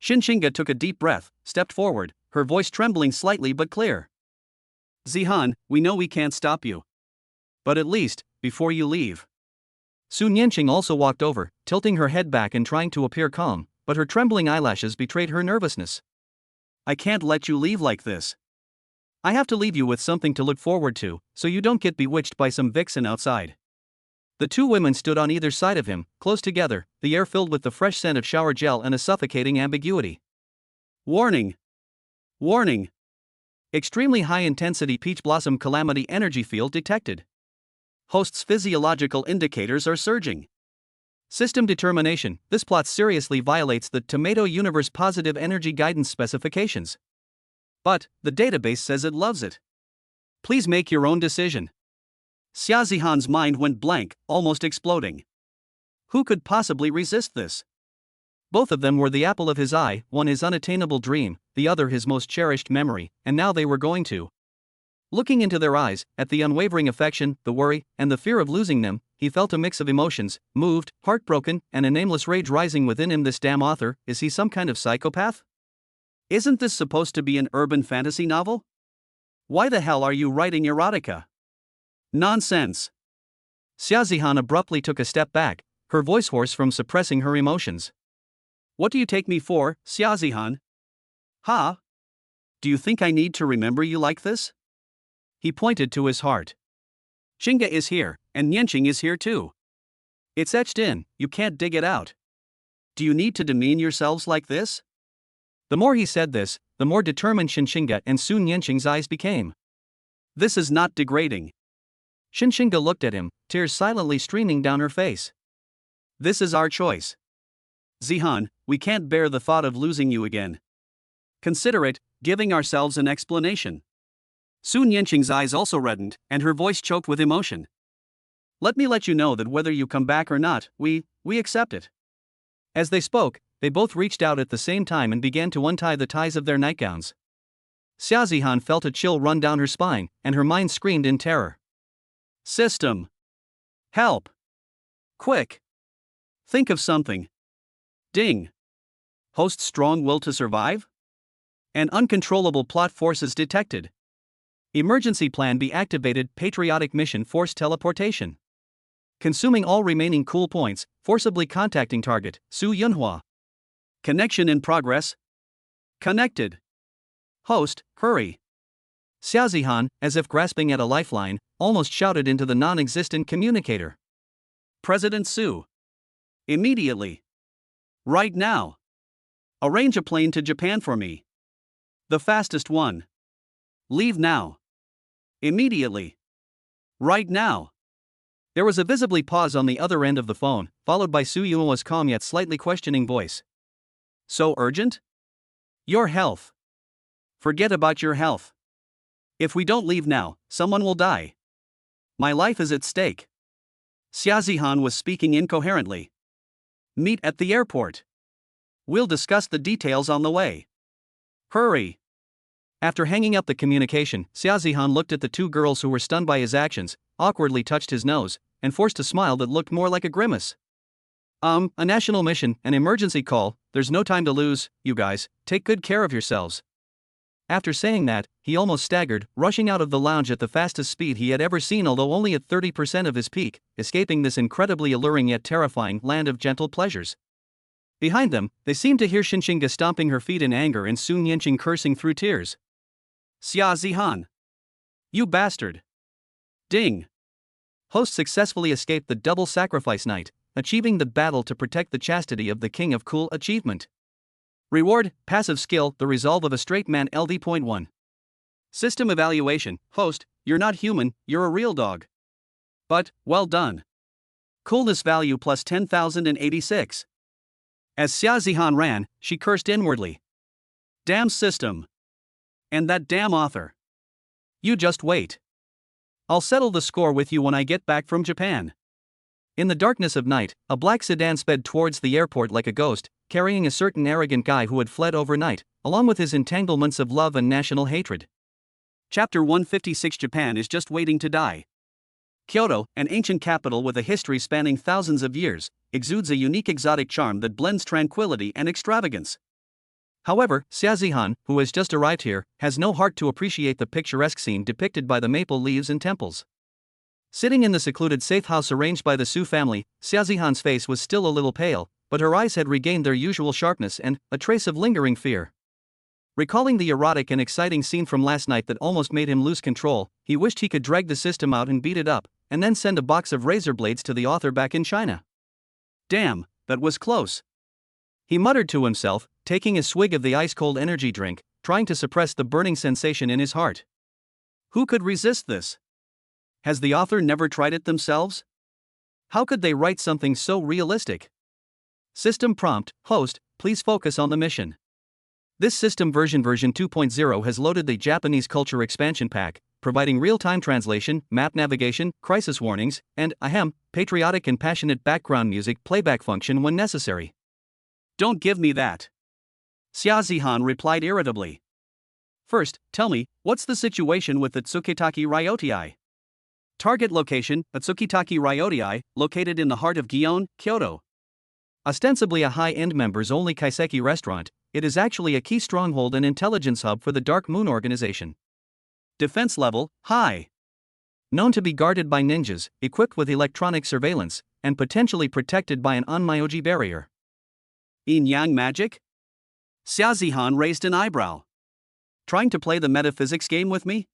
Xinxinga took a deep breath, stepped forward, her voice trembling slightly but clear. Zihan, we know we can't stop you. But at least, before you leave. Sun Yanqing also walked over, tilting her head back and trying to appear calm, but her trembling eyelashes betrayed her nervousness. I can't let you leave like this. I have to leave you with something to look forward to, so you don't get bewitched by some vixen outside. The two women stood on either side of him, close together, the air filled with the fresh scent of shower gel and a suffocating ambiguity. Warning! Warning! Extremely high-intensity peach blossom calamity energy field detected. Host's physiological indicators are surging. System determination, this plot seriously violates the Tomato Universe positive energy guidance specifications. But, the database says it loves it. Please make your own decision. Xiaozihan's mind went blank, almost exploding. Who could possibly resist this? Both of them were the apple of his eye, one his unattainable dream, the other his most cherished memory, and now they were going to. Looking into their eyes, at the unwavering affection, the worry, and the fear of losing them, he felt a mix of emotions, moved, heartbroken, and a nameless rage rising within him. This damn author, is he some kind of psychopath? Isn't this supposed to be an urban fantasy novel? Why the hell are you writing erotica? Nonsense. Xiaozihan abruptly took a step back, her voice hoarse from suppressing her emotions. What do you take me for, Xiaozihan? Ha? Do you think I need to remember you like this? He pointed to his heart. Xinga is here, and Nianqing is here too. It's etched in, you can't dig it out. Do you need to demean yourselves like this? The more he said this, the more determined Xinga and soon Nianqing's eyes became. This is not degrading. Xinga looked at him, tears silently streaming down her face. This is our choice. Zihan, we can't bear the thought of losing you again. Consider it, giving ourselves an explanation. Soon Nianqing's eyes also reddened, and her voice choked with emotion. Let me let you know that whether you come back or not, we accept it. As they spoke, they both reached out at the same time and began to untie the ties of their nightgowns. Xiaozihan felt a chill run down her spine, and her mind screamed in terror. System! Help! Quick! Think of something. Ding! Host strong will to survive? And uncontrollable plot forces detected. Emergency plan be activated. Patriotic mission force teleportation. Consuming all remaining cool points, forcibly contacting target, Su Yunhua. Connection in progress. Connected. Host, hurry. Xiaozihan, as if grasping at a lifeline, almost shouted into the non-existent communicator. President Su. Immediately. Right now. Arrange a plane to Japan for me. The fastest one. Leave now. Immediately. Right now. There was a visibly pause on the other end of the phone, followed by Su Yuo's calm yet slightly questioning voice. So urgent? Your health. Forget about your health. If we don't leave now, someone will die. My life is at stake. Xiaozihan was speaking incoherently. Meet at the airport. We'll discuss the details on the way. Hurry. After hanging up the communication, Xiaozihan looked at the two girls who were stunned by his actions, awkwardly touched his nose, and forced a smile that looked more like a grimace. A national mission, an emergency call, there's no time to lose, you guys, take good care of yourselves. After saying that, he almost staggered, rushing out of the lounge at the fastest speed he had ever seen, although only at 30% of his peak, escaping this incredibly alluring yet terrifying land of gentle pleasures. Behind them, they seemed to hear Xinga stomping her feet in anger and Su Nianqing cursing through tears. Xiaozihan. You bastard. Ding. Host successfully escaped the double sacrifice night, achieving the battle to protect the chastity of the King of Cool achievement. Reward, passive skill, the resolve of a straight man. LD.1. System evaluation, host, you're not human, you're a real dog. But, well done. Coolness value plus 10,086. As Xiaozihan ran, she cursed inwardly. Damn system. And that damn author. You just wait. I'll settle the score with you when I get back from Japan. In the darkness of night, a black sedan sped towards the airport like a ghost, carrying a certain arrogant guy who had fled overnight, along with his entanglements of love and national hatred. Chapter 156. Japan is just waiting to die. Kyoto, an ancient capital with a history spanning thousands of years, exudes a unique exotic charm that blends tranquility and extravagance. However, Xiaozihan, who has just arrived here, has no heart to appreciate the picturesque scene depicted by the maple leaves and temples. Sitting in the secluded safe house arranged by the Su family, Xiaozihan's face was still a little pale, but her eyes had regained their usual sharpness and a trace of lingering fear. Recalling the erotic and exciting scene from last night that almost made him lose control, he wished he could drag the system out and beat it up, and then send a box of razor blades to the author back in China. Damn, that was close. He muttered to himself, taking a swig of the ice-cold energy drink, trying to suppress the burning sensation in his heart. Who could resist this? Has the author never tried it themselves? How could they write something so realistic? System prompt, host, please focus on the mission. This system version 2.0 has loaded the Japanese culture expansion pack, providing real-time translation, map navigation, crisis warnings, and, patriotic and passionate background music playback function when necessary. Don't give me that. Xiaozihan replied irritably. First, tell me, what's the situation with the Tsukitaki Ryotai? Target location, Tsukitaki Ryotai, located in the heart of Gion, Kyoto. Ostensibly a high-end members-only kaiseki restaurant, it is actually a key stronghold and intelligence hub for the Dark Moon organization. Defense level, high. Known to be guarded by ninjas, equipped with electronic surveillance, and potentially protected by an Onmyoji barrier. Yin-yang magic? Xia Zihan raised an eyebrow. Trying to play the metaphysics game with me?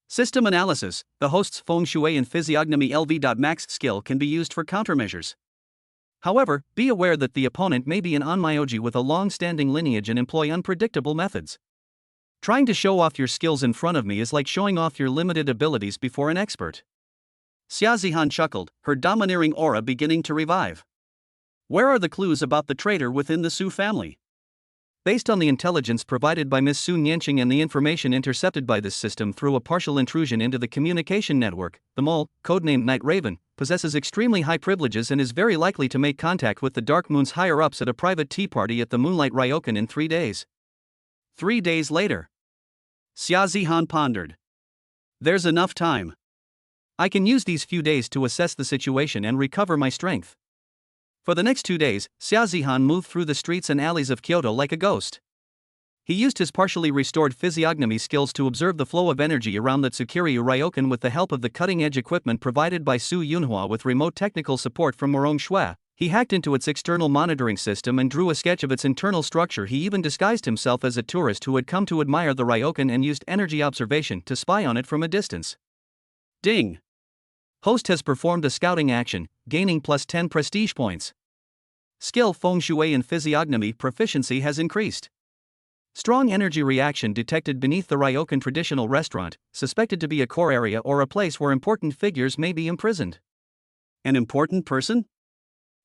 System analysis, the host's feng shui and physiognomy LV.max skill can be used for countermeasures. However, be aware that the opponent may be an Onmyoji with a long-standing lineage and employ unpredictable methods. Trying to show off your skills in front of me is like showing off your limited abilities before an expert. Xia Zihan chuckled, her domineering aura beginning to revive. Where are the clues about the traitor within the Su family? Based on the intelligence provided by Miss Su Nianqing and the information intercepted by this system through a partial intrusion into the communication network, the mole, codenamed Night Raven, possesses extremely high privileges and is very likely to make contact with the Dark Moon's higher-ups at a private tea party at the Moonlight Ryokan in 3 days. 3 days later. Xia Zihan pondered. There's enough time. I can use these few days to assess the situation and recover my strength. For the next 2 days, Xia Zihan moved through the streets and alleys of Kyoto like a ghost. He used his partially restored physiognomy skills to observe the flow of energy around the Tsukiryu Ryokan with the help of the cutting-edge equipment provided by Su Yunhua with remote technical support from Morong Shui. He hacked into its external monitoring system and drew a sketch of its internal structure. He even disguised himself as a tourist who had come to admire the Ryokan and used energy observation to spy on it from a distance. Ding! Host has performed a scouting action, gaining +10 prestige points. Skill feng shui and physiognomy proficiency has increased. Strong energy reaction detected beneath the Ryokan traditional restaurant, suspected to be a core area or a place where important figures may be imprisoned. An important person?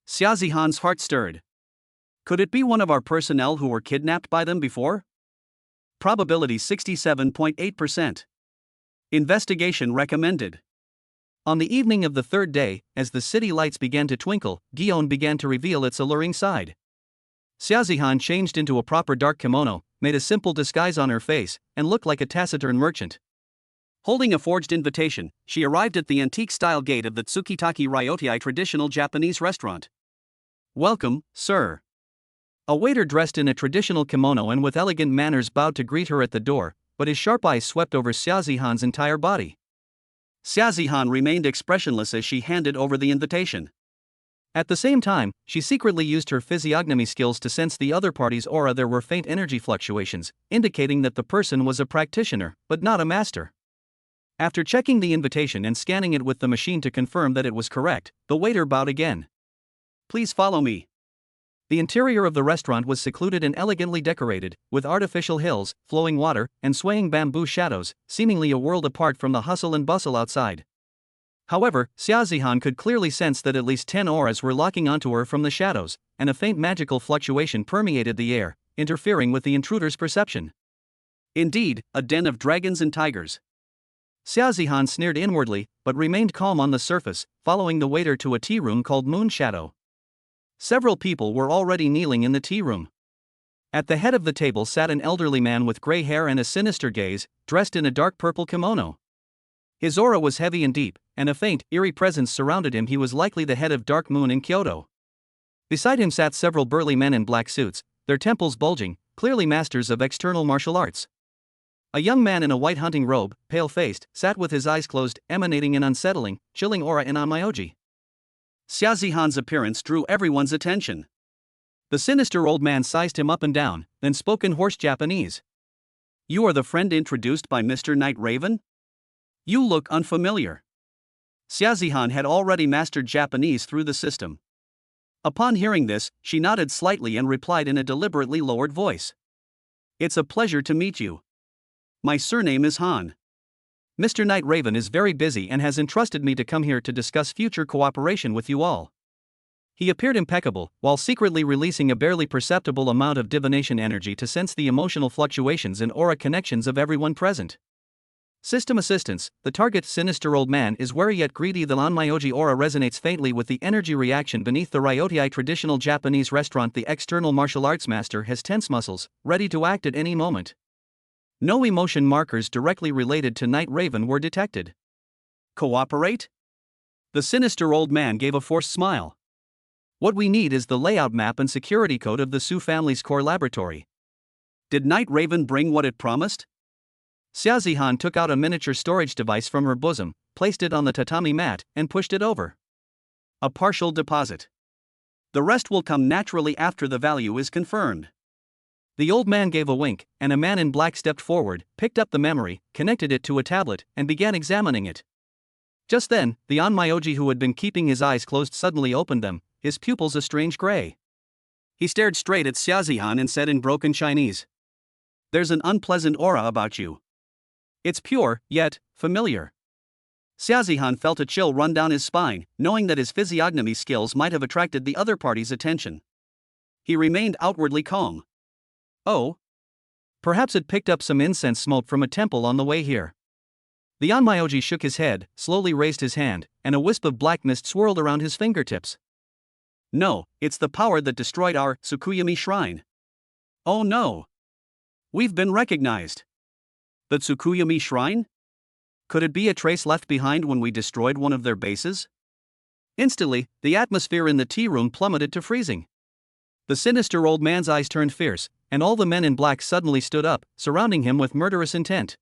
Xia Zihan's heart stirred. Could it be one of our personnel who were kidnapped by them before? Probability 67.8%. Investigation recommended. On the evening of the 3rd day, as the city lights began to twinkle, Gion began to reveal its alluring side. Xia Zihan changed into a proper dark kimono, made a simple disguise on her face, and looked like a taciturn merchant. Holding a forged invitation, she arrived at the antique-style gate of the Tsukitaki Ryotai traditional Japanese restaurant. Welcome, sir. A waiter dressed in a traditional kimono and with elegant manners bowed to greet her at the door, but his sharp eyes swept over Xia Zihan's entire body. Xia Zihan remained expressionless as she handed over the invitation. At the same time, she secretly used her physiognomy skills to sense the other party's aura. There were faint energy fluctuations, indicating that the person was a practitioner, but not a master. After checking the invitation and scanning it with the machine to confirm that it was correct, the waiter bowed again. Please follow me. The interior of the restaurant was secluded and elegantly decorated, with artificial hills, flowing water, and swaying bamboo shadows, seemingly a world apart from the hustle and bustle outside. However, Xia Zihan could clearly sense that at least 10 auras were locking onto her from the shadows, and a faint magical fluctuation permeated the air, interfering with the intruder's perception. Indeed, a den of dragons and tigers. Xia Zihan sneered inwardly, but remained calm on the surface, following the waiter to a tea room called Moon Shadow. Several people were already kneeling in the tea room. At the head of the table sat an elderly man with gray hair and a sinister gaze, dressed in a dark purple kimono. His aura was heavy and deep, and a faint, eerie presence surrounded him. He was likely the head of Dark Moon in Kyoto. Beside him sat several burly men in black suits, their temples bulging, clearly masters of external martial arts. A young man in a white hunting robe, pale-faced, sat with his eyes closed, emanating an unsettling, chilling aura in Onmyoji. Xia Zihan's appearance drew everyone's attention. The sinister old man sized him up and down, then spoke in hoarse Japanese. You are the friend introduced by Mr. Night Raven? You look unfamiliar. Xia Zihan had already mastered Japanese through the system. Upon hearing this, she nodded slightly and replied in a deliberately lowered voice. It's a pleasure to meet you. My surname is Han. Mr. Night Raven is very busy and has entrusted me to come here to discuss future cooperation with you all. He appeared impeccable, while secretly releasing a barely perceptible amount of divination energy to sense the emotional fluctuations and aura connections of everyone present. System assistance, the target sinister old man is wary yet greedy. The Onmyoji aura resonates faintly with the energy reaction beneath the Ryotai traditional Japanese restaurant. The external martial arts master has tense muscles, ready to act at any moment. No emotion markers directly related to Night Raven were detected. Cooperate? The sinister old man gave a forced smile. What we need is the layout map and security code of the Su family's core laboratory. Did Night Raven bring what it promised? Xiaozihan took out a miniature storage device from her bosom, placed it on the tatami mat, and pushed it over. A partial deposit. The rest will come naturally after the value is confirmed. The old man gave a wink, and a man in black stepped forward, picked up the memory, connected it to a tablet, and began examining it. Just then, the Onmyoji who had been keeping his eyes closed suddenly opened them, his pupils a strange gray. He stared straight at Xiaozihan and said in broken Chinese, "There's an unpleasant aura about you. It's pure, yet familiar." Xiaozihan felt a chill run down his spine, knowing that his physiognomy skills might have attracted the other party's attention. He remained outwardly calm. Oh? Perhaps it picked up some incense smoke from a temple on the way here. The Onmyoji shook his head, slowly raised his hand, and a wisp of black mist swirled around his fingertips. No, it's the power that destroyed our Tsukuyami shrine. Oh no! We've been recognized. The Tsukuyami shrine? Could it be a trace left behind when we destroyed one of their bases? Instantly, the atmosphere in the tea room plummeted to freezing. The sinister old man's eyes turned fierce, and all the men in black suddenly stood up, surrounding him with murderous intent.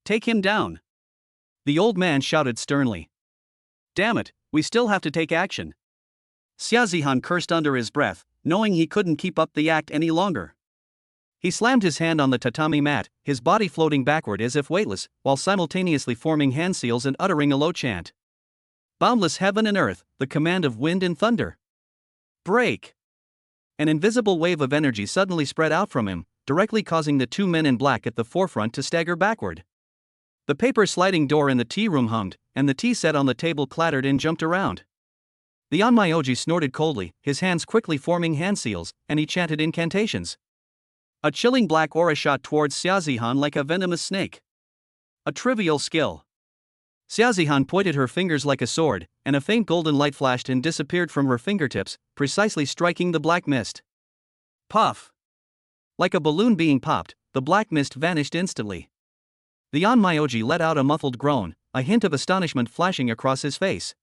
Take him down! The old man shouted sternly. Damn it, we still have to take action. Xiaozihan cursed under his breath, knowing he couldn't keep up the act any longer. He slammed his hand on the tatami mat, his body floating backward as if weightless, while simultaneously forming hand seals and uttering a low chant. Boundless heaven and earth, the command of wind and thunder. Break! An invisible wave of energy suddenly spread out from him, directly causing the two men in black at the forefront to stagger backward. The paper sliding door in the tea room hummed, and the tea set on the table clattered and jumped around. The Onmyoji snorted coldly, his hands quickly forming hand seals, and he chanted incantations. A chilling black aura shot towards Xiaozihan like a venomous snake. A trivial skill. Xiaozihan pointed her fingers like a sword, and a faint golden light flashed and disappeared from her fingertips, precisely striking the black mist. Puff! Like a balloon being popped, the black mist vanished instantly. The Onmyoji let out a muffled groan, a hint of astonishment flashing across his face.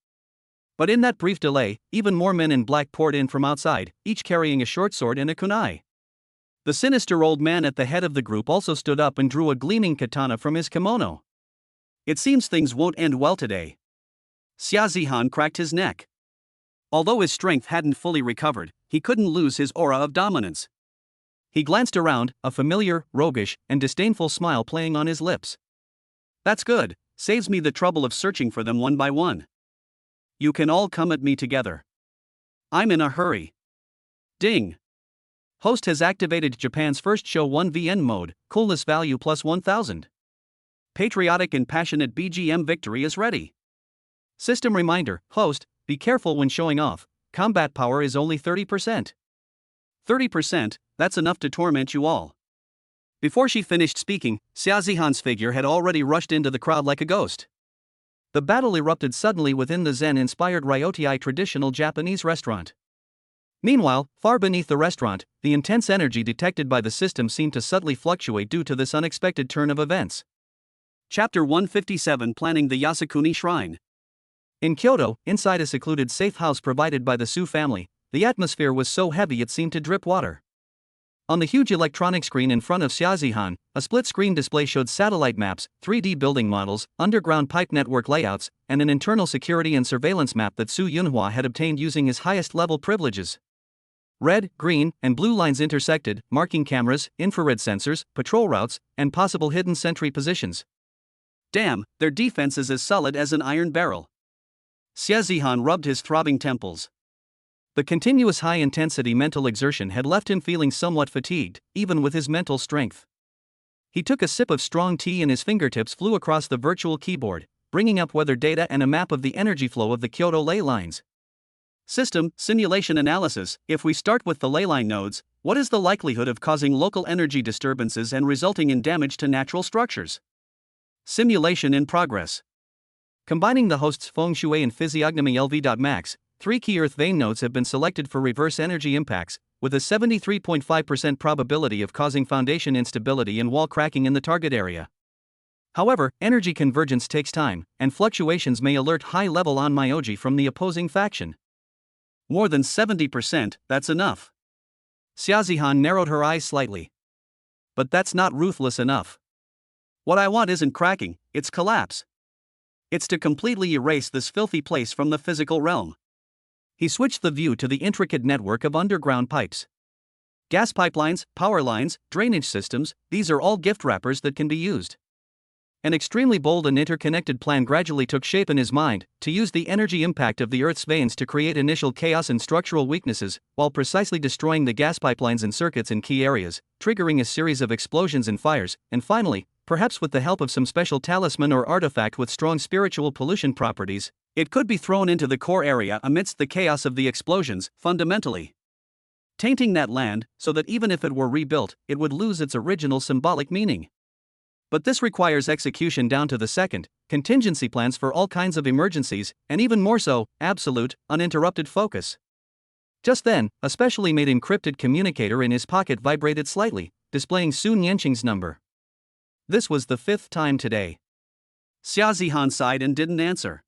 But in that brief delay, even more men in black poured in from outside, each carrying a short sword and a kunai. The sinister old man at the head of the group also stood up and drew a gleaming katana from his kimono. It seems things won't end well today. Xiaozihan cracked his neck. Although his strength hadn't fully recovered, he couldn't lose his aura of dominance. He glanced around, a familiar, roguish, and disdainful smile playing on his lips. That's good, saves me the trouble of searching for them one by one. You can all come at me together. I'm in a hurry. Ding! Host has activated Japan's first show 1vn mode, coolness value plus 1000. Patriotic and passionate BGM victory is ready. System reminder, host, be careful when showing off, combat power is only 30%. 30%, that's enough to torment you all. Before she finished speaking, Xiaozihan's figure had already rushed into the crowd like a ghost. The battle erupted suddenly within the Zen-inspired Ryotei traditional Japanese restaurant. Meanwhile, far beneath the restaurant, the intense energy detected by the system seemed to subtly fluctuate due to this unexpected turn of events. Chapter 157 Planning the Yasukuni Shrine. In Kyoto, inside a secluded safe house provided by the Su family, the atmosphere was so heavy it seemed to drip water. On the huge electronic screen in front of Xiaozihan, a split-screen display showed satellite maps, 3D building models, underground pipe network layouts, and an internal security and surveillance map that Su Yunhua had obtained using his highest-level privileges. Red, green, and blue lines intersected, marking cameras, infrared sensors, patrol routes, and possible hidden sentry positions. Damn, their defense is as solid as an iron barrel. Xiaozihan rubbed his throbbing temples. The continuous high-intensity mental exertion had left him feeling somewhat fatigued, even with his mental strength. He took a sip of strong tea and his fingertips flew across the virtual keyboard, bringing up weather data and a map of the energy flow of the Kyoto ley lines. System, simulation analysis. If we start with the leyline nodes, what is the likelihood of causing local energy disturbances and resulting in damage to natural structures? Simulation in progress. Combining the host's feng shui and physiognomy LV.max, 3 key earth vein nodes have been selected for reverse energy impacts, with a 73.5% probability of causing foundation instability and wall cracking in the target area. However, energy convergence takes time, and fluctuations may alert high-level Onmyoji from the opposing faction. More than 70%, that's enough. Xiaozihan narrowed her eyes slightly. but that's not ruthless enough. What I want isn't cracking, it's collapse. It's to completely erase this filthy place from the physical realm. He switched the view to the intricate network of underground pipes. Gas pipelines, power lines, drainage systems, these are all gift wrappers that can be used. An extremely bold and interconnected plan gradually took shape in his mind, to use the energy impact of the Earth's veins to create initial chaos and structural weaknesses, while precisely destroying the gas pipelines and circuits in key areas, triggering a series of explosions and fires, and finally, perhaps with the help of some special talisman or artifact with strong spiritual pollution properties, it could be thrown into the core area amidst the chaos of the explosions, fundamentally tainting that land, so that even if it were rebuilt, it would lose its original symbolic meaning. But this requires execution down to the second, contingency plans for all kinds of emergencies, and even more so, absolute, uninterrupted focus. Just then, a specially made encrypted communicator in his pocket vibrated slightly, displaying Su Nianqing's number. This was the 5th time today. Xia Zihan sighed and didn't answer.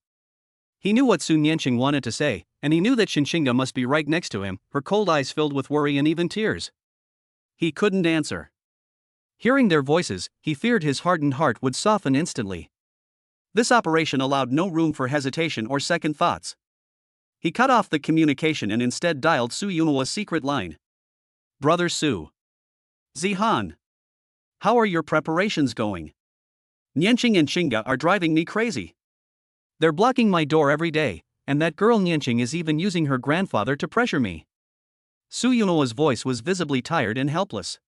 He knew what Su Nianqing wanted to say, and he knew that Xinxinga must be right next to him, her cold eyes filled with worry and even tears. He couldn't answer. Hearing their voices, he feared his hardened heart would soften instantly. This operation allowed no room for hesitation or second thoughts. He cut off the communication and instead dialed Su Yunhua's secret line. Brother Su. Zihan. How are your preparations going? Nianqing and Xinga are driving me crazy. They're blocking my door every day, and that girl Nianqing is even using her grandfather to pressure me. Su Yunhua's voice was visibly tired and helpless.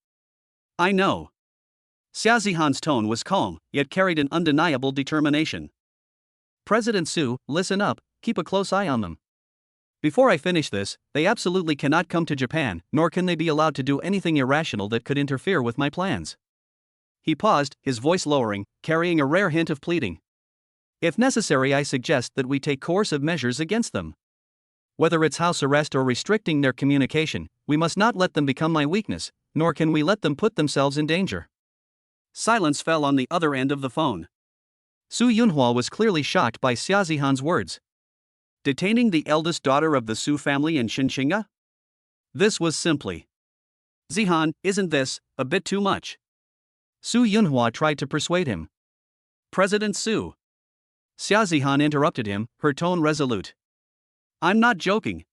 I know. Xia Zihan's tone was calm, yet carried an undeniable determination. President Su, listen up, keep a close eye on them. Before I finish this, they absolutely cannot come to Japan, nor can they be allowed to do anything irrational that could interfere with my plans. He paused, his voice lowering, carrying a rare hint of pleading. If necessary, I suggest that we take coercive measures against them. Whether it's house arrest or restricting their communication, we must not let them become my weakness, nor can we let them put themselves in danger. Silence fell on the other end of the phone. Su Yunhua was clearly shocked by Xia Zihan's words. Detaining the eldest daughter of the Su family in Xinxinga? This was simply. Zihan, isn't this a bit too much? Su Yunhua tried to persuade him. President Su. Xia Zihan interrupted him, her tone resolute. I'm not joking.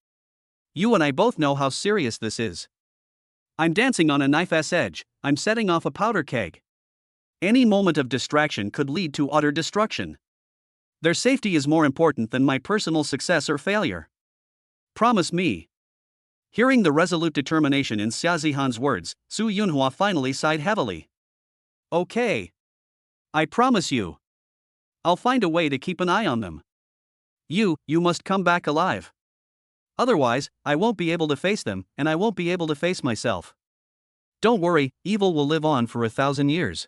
You and I both know how serious this is. I'm dancing on a knife's edge, I'm setting off a powder keg. Any moment of distraction could lead to utter destruction. Their safety is more important than my personal success or failure. Promise me. Hearing the resolute determination in Xia Zihan's words, Su Yunhua finally sighed heavily. Okay. I promise you. I'll find a way to keep an eye on them. You must come back alive. Otherwise, I won't be able to face them, and I won't be able to face myself. Don't worry, evil will live on for 1,000 years.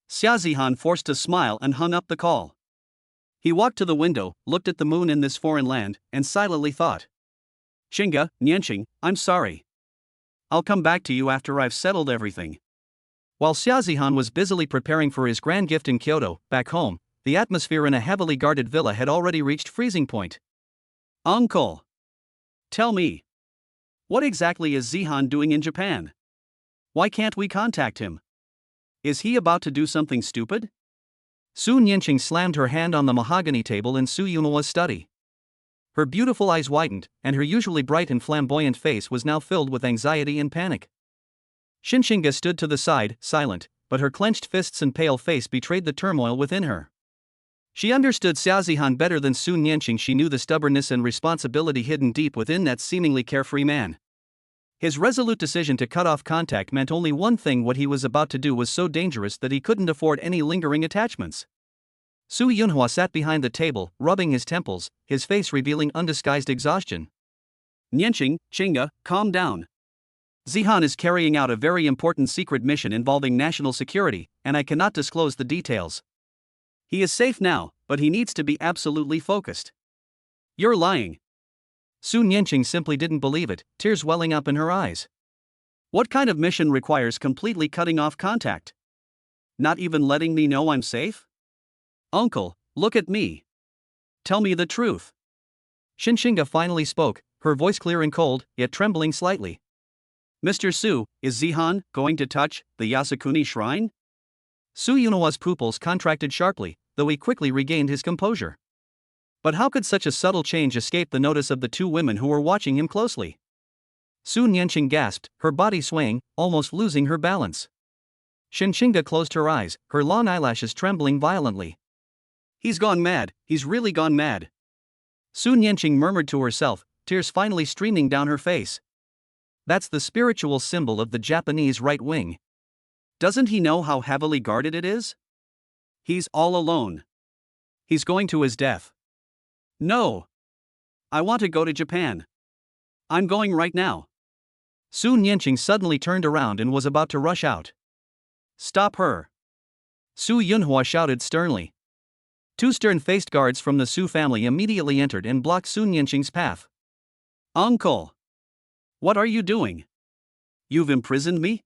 Xia Zihan forced a smile and hung up the call. He walked to the window, looked at the moon in this foreign land, and silently thought. Xinga, Nianqing, I'm sorry. I'll come back to you after I've settled everything. While Xia Zihan was busily preparing for his grand gift in Kyoto, back home, the atmosphere in a heavily guarded villa had already reached freezing point. Uncle. Tell me. What exactly is Zihan doing in Japan? Why can't we contact him? Is he about to do something stupid? Su Nianqing slammed her hand on the mahogany table in Su Yunhua's study. Her beautiful eyes widened, and her usually bright and flamboyant face was now filled with anxiety and panic. Xinxinga stood to the side, silent, but her clenched fists and pale face betrayed the turmoil within her. She understood Xia Zihan better than Su Nianqing. She knew the stubbornness and responsibility hidden deep within that seemingly carefree man. His resolute decision to cut off contact meant only one thing: what he was about to do was so dangerous that he couldn't afford any lingering attachments. Su Yunhua sat behind the table, rubbing his temples, his face revealing undisguised exhaustion. Nianqing, Xinga, calm down. Zihan is carrying out a very important secret mission involving national security, and I cannot disclose the details. He is safe now, but he needs to be absolutely focused. You're lying. Su Nianqing simply didn't believe it, tears welling up in her eyes. What kind of mission requires completely cutting off contact? Not even letting me know I'm safe? Uncle, look at me. Tell me the truth. Xinxinga finally spoke, her voice clear and cold, yet trembling slightly. Mr. Su, is Zihan going to touch the Yasukuni shrine? Su Yunhua's pupils contracted sharply, though he quickly regained his composure. But how could such a subtle change escape the notice of the two women who were watching him closely? Su Nianqing gasped, her body swaying, almost losing her balance. Shinxinga closed her eyes, her long eyelashes trembling violently. He's gone mad, he's really gone mad. Su Nianqing murmured to herself, tears finally streaming down her face. That's the spiritual symbol of the Japanese right wing. Doesn't he know how heavily guarded it is? He's all alone. He's going to his death. No. I want to go to Japan. I'm going right now. Su Nianqing suddenly turned around and was about to rush out. Stop her. Su Yunhua shouted sternly. Two stern-faced guards from the Su family immediately entered and blocked Su Nianqing's path. Uncle! What are you doing? You've imprisoned me?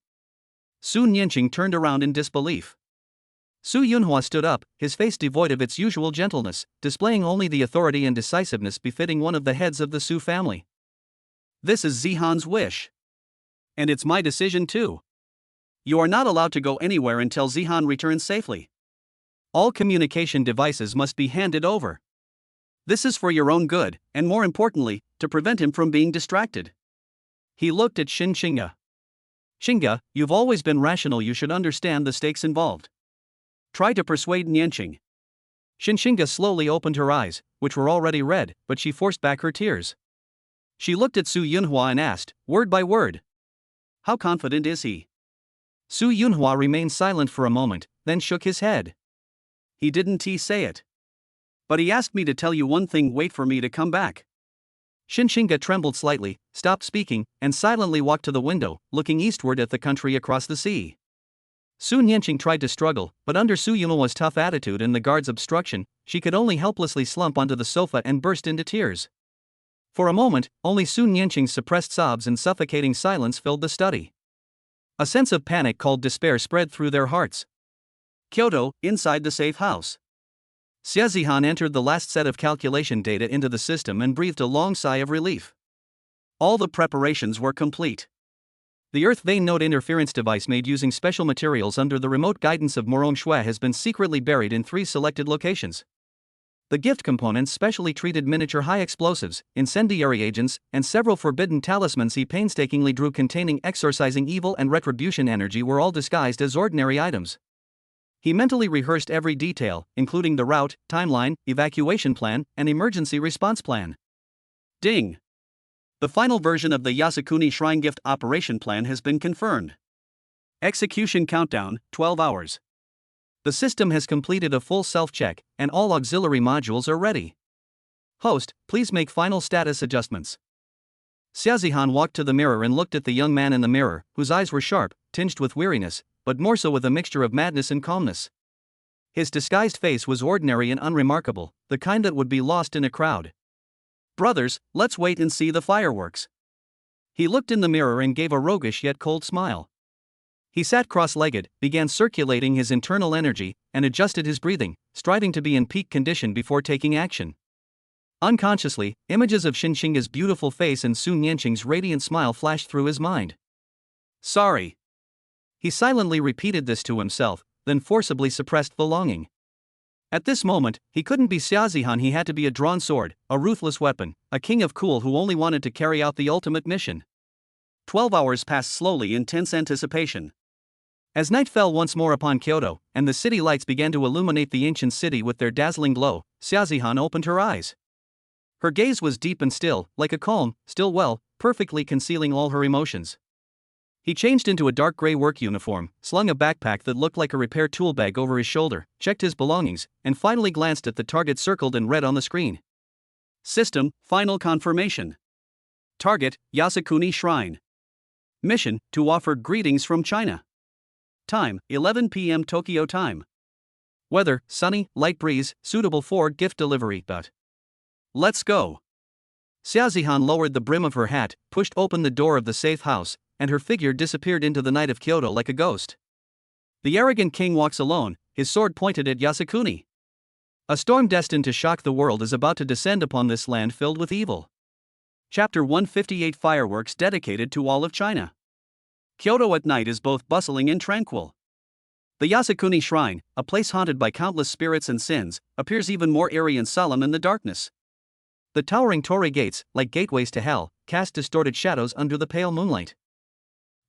Su Nianqing turned around in disbelief. Su Yunhua stood up, his face devoid of its usual gentleness, displaying only the authority and decisiveness befitting one of the heads of the Su family. This is Zihan's wish. And it's my decision too. You are not allowed to go anywhere until Zihan returns safely. All communication devices must be handed over. This is for your own good, and more importantly, to prevent him from being distracted. He looked at Shinxinga. Xinga, you've always been rational, you should understand the stakes involved. Try to persuade Nianqing. Shinxinga slowly opened her eyes, which were already red, but she forced back her tears. She looked at Su Yunhua and asked, word by word. How confident is he? Su Yunhua remained silent for a moment, then shook his head. He didn't say it. But he asked me to tell you one thing, wait for me to come back. Shinxinga trembled slightly, stopped speaking, and silently walked to the window, looking eastward at the country across the sea. Su Nianqing tried to struggle, but under Su Yunhua's tough attitude and the guard's obstruction, she could only helplessly slump onto the sofa and burst into tears. For a moment, only Su Nianqing's suppressed sobs and suffocating silence filled the study. A sense of panic called despair spread through their hearts. Kyoto, inside the safe house. Zihan entered the last set of calculation data into the system and breathed a long sigh of relief. All the preparations were complete. The Earth Vein Node interference device made using special materials under the remote guidance of Moron Shui has been secretly buried in 3 selected locations. The gift components, specially treated miniature high explosives, incendiary agents, and several forbidden talismans he painstakingly drew containing exorcising evil and retribution energy were all disguised as ordinary items. He mentally rehearsed every detail, including the route, timeline, evacuation plan, and emergency response plan. Ding! The final version of the Yasukuni Shrine Gift Operation Plan has been confirmed. Execution countdown, 12 hours. The system has completed a full self-check, and all auxiliary modules are ready. Host, please make final status adjustments. Zihan walked to the mirror and looked at the young man in the mirror, whose eyes were sharp, tinged with weariness, but more so with a mixture of madness and calmness. His disguised face was ordinary and unremarkable, the kind that would be lost in a crowd. Brothers, let's wait and see the fireworks. He looked in the mirror and gave a roguish yet cold smile. He sat cross-legged, began circulating his internal energy, and adjusted his breathing, striving to be in peak condition before taking action. Unconsciously, images of Shinxinga's beautiful face and Su Nianqing's radiant smile flashed through his mind. Sorry. He silently repeated this to himself, then forcibly suppressed the longing. At this moment, he couldn't be Zihan, he had to be a drawn sword, a ruthless weapon, a king of cool who only wanted to carry out the ultimate mission. 12 hours passed slowly in tense anticipation. As night fell once more upon Kyoto, and the city lights began to illuminate the ancient city with their dazzling glow, Zihan opened her eyes. Her gaze was deep and still, like a calm, still well, perfectly concealing all her emotions. He changed into a dark gray work uniform, slung a backpack that looked like a repair tool bag over his shoulder, checked his belongings, and finally glanced at the target circled in red on the screen. System, final confirmation. Target, Yasukuni Shrine. Mission, to offer greetings from China. Time, 11 p.m. Tokyo time. Weather, sunny, light breeze, suitable for gift delivery, but. Let's go. Zihan lowered the brim of her hat, pushed open the door of the safe house, and her figure disappeared into the night of Kyoto like a ghost. The arrogant king walks alone, his sword pointed at Yasukuni. A storm destined to shock the world is about to descend upon this land filled with evil. Chapter 158 Fireworks dedicated to all of China. Kyoto at night is both bustling and tranquil. The Yasukuni Shrine, a place haunted by countless spirits and sins, appears even more eerie and solemn in the darkness. The towering torii gates, like gateways to hell, cast distorted shadows under the pale moonlight.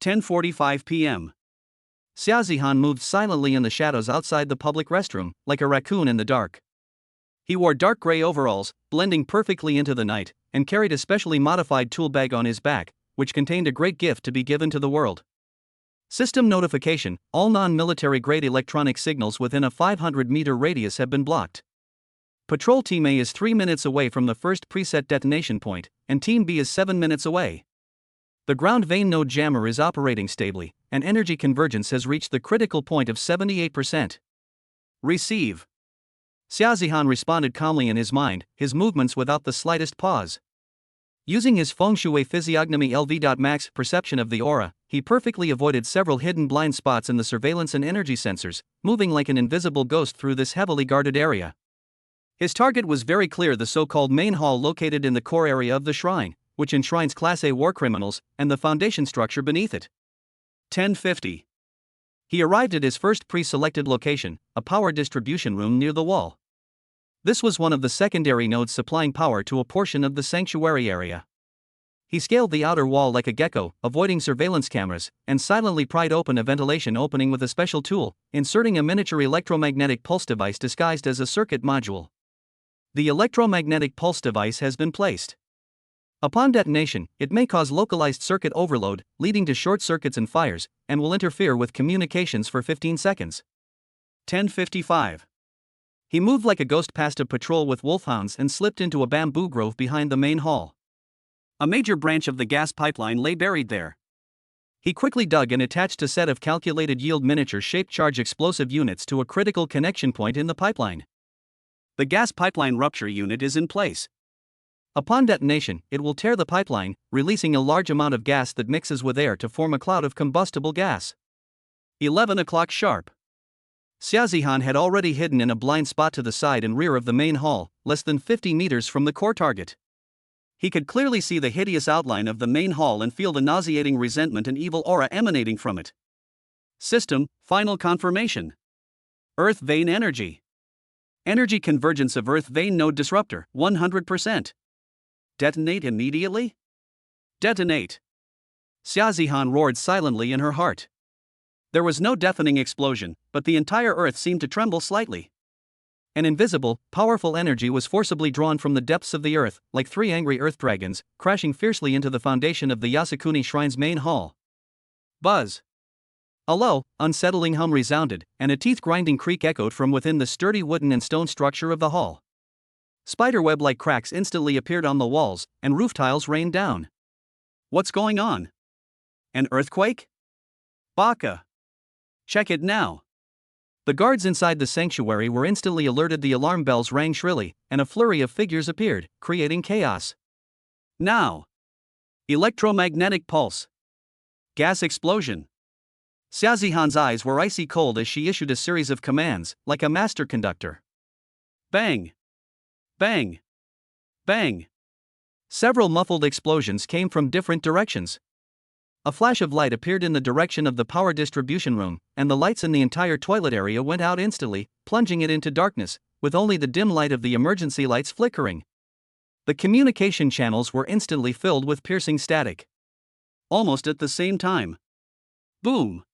10:45 p.m. Xiaozihan moved silently in the shadows outside the public restroom, like a raccoon in the dark. He wore dark gray overalls, blending perfectly into the night, and carried a specially modified tool bag on his back, which contained a great gift to be given to the world. System notification: all non-military grade electronic signals within a 500-meter radius have been blocked. Patrol Team A is 3 minutes away from the first preset detonation point, and Team B is 7 minutes away. The ground vein node jammer is operating stably, and energy convergence has reached the critical point of 78%. Receive. Xiaozihan responded calmly in his mind, his movements without the slightest pause. Using his feng shui physiognomy LV.max perception of the aura, he perfectly avoided several hidden blind spots in the surveillance and energy sensors, moving like an invisible ghost through this heavily guarded area. His target was very clear: the so-called main hall located in the core area of the shrine, which enshrines Class A war criminals, and the foundation structure beneath it. 10:50. He arrived at his first pre-selected location, a power distribution room near the wall. This was one of the secondary nodes supplying power to a portion of the sanctuary area. He scaled the outer wall like a gecko, avoiding surveillance cameras, and silently pried open a ventilation opening with a special tool, inserting a miniature electromagnetic pulse device disguised as a circuit module. The electromagnetic pulse device has been placed. Upon detonation, it may cause localized circuit overload, leading to short circuits and fires, and will interfere with communications for 15 seconds. 10:55. He moved like a ghost past a patrol with wolfhounds and slipped into a bamboo grove behind the main hall. A major branch of the gas pipeline lay buried there. He quickly dug and attached a set of calculated yield miniature-shaped charge explosive units to a critical connection point in the pipeline. The gas pipeline rupture unit is in place. Upon detonation, it will tear the pipeline, releasing a large amount of gas that mixes with air to form a cloud of combustible gas. 11 o'clock sharp. Xiaozihan had already hidden in a blind spot to the side and rear of the main hall, less than 50 meters from the core target. He could clearly see the hideous outline of the main hall and feel the nauseating resentment and evil aura emanating from it. System: final confirmation. Earth vein energy. Energy convergence of Earth vein node disruptor, 100%. Detonate immediately? Detonate. Xiaozihan roared silently in her heart. There was no deafening explosion, but the entire Earth seemed to tremble slightly. An invisible, powerful energy was forcibly drawn from the depths of the Earth, like 3 angry Earth dragons, crashing fiercely into the foundation of the Yasukuni Shrine's main hall. Buzz. A low, unsettling hum resounded, and a teeth-grinding creak echoed from within the sturdy wooden and stone structure of the hall. Spiderweb-like cracks instantly appeared on the walls, and roof tiles rained down. What's going on? An earthquake? Baka. Check it now. The guards inside the sanctuary were instantly alerted. The alarm bells rang shrilly, and a flurry of figures appeared, creating chaos. Now. Electromagnetic pulse. Gas explosion. Xiaozihan's eyes were icy cold as she issued a series of commands, like a master conductor. Bang. Bang. Bang. Several muffled explosions came from different directions. A flash of light appeared in the direction of the power distribution room, and the lights in the entire toilet area went out instantly, plunging it into darkness, with only the dim light of the emergency lights flickering. The communication channels were instantly filled with piercing static. Almost at the same time. Boom!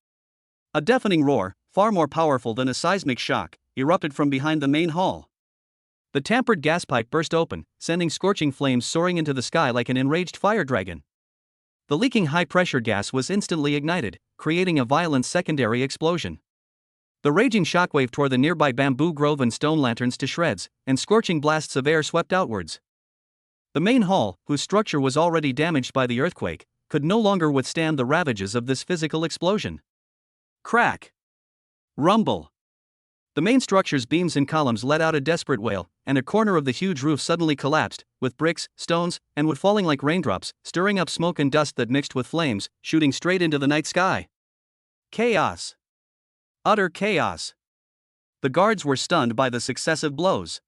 A deafening roar, far more powerful than a seismic shock, erupted from behind the main hall. The tampered gas pipe burst open, sending scorching flames soaring into the sky like an enraged fire dragon. The leaking high-pressure gas was instantly ignited, creating a violent secondary explosion. The raging shockwave tore the nearby bamboo grove and stone lanterns to shreds, and scorching blasts of air swept outwards. The main hall, whose structure was already damaged by the earthquake, could no longer withstand the ravages of this physical explosion. Crack! Rumble! The main structure's beams and columns let out a desperate wail, and a corner of the huge roof suddenly collapsed, with bricks, stones, and wood falling like raindrops, stirring up smoke and dust that mixed with flames, shooting straight into the night sky. Chaos. Utter chaos. The guards were stunned by the successive blows.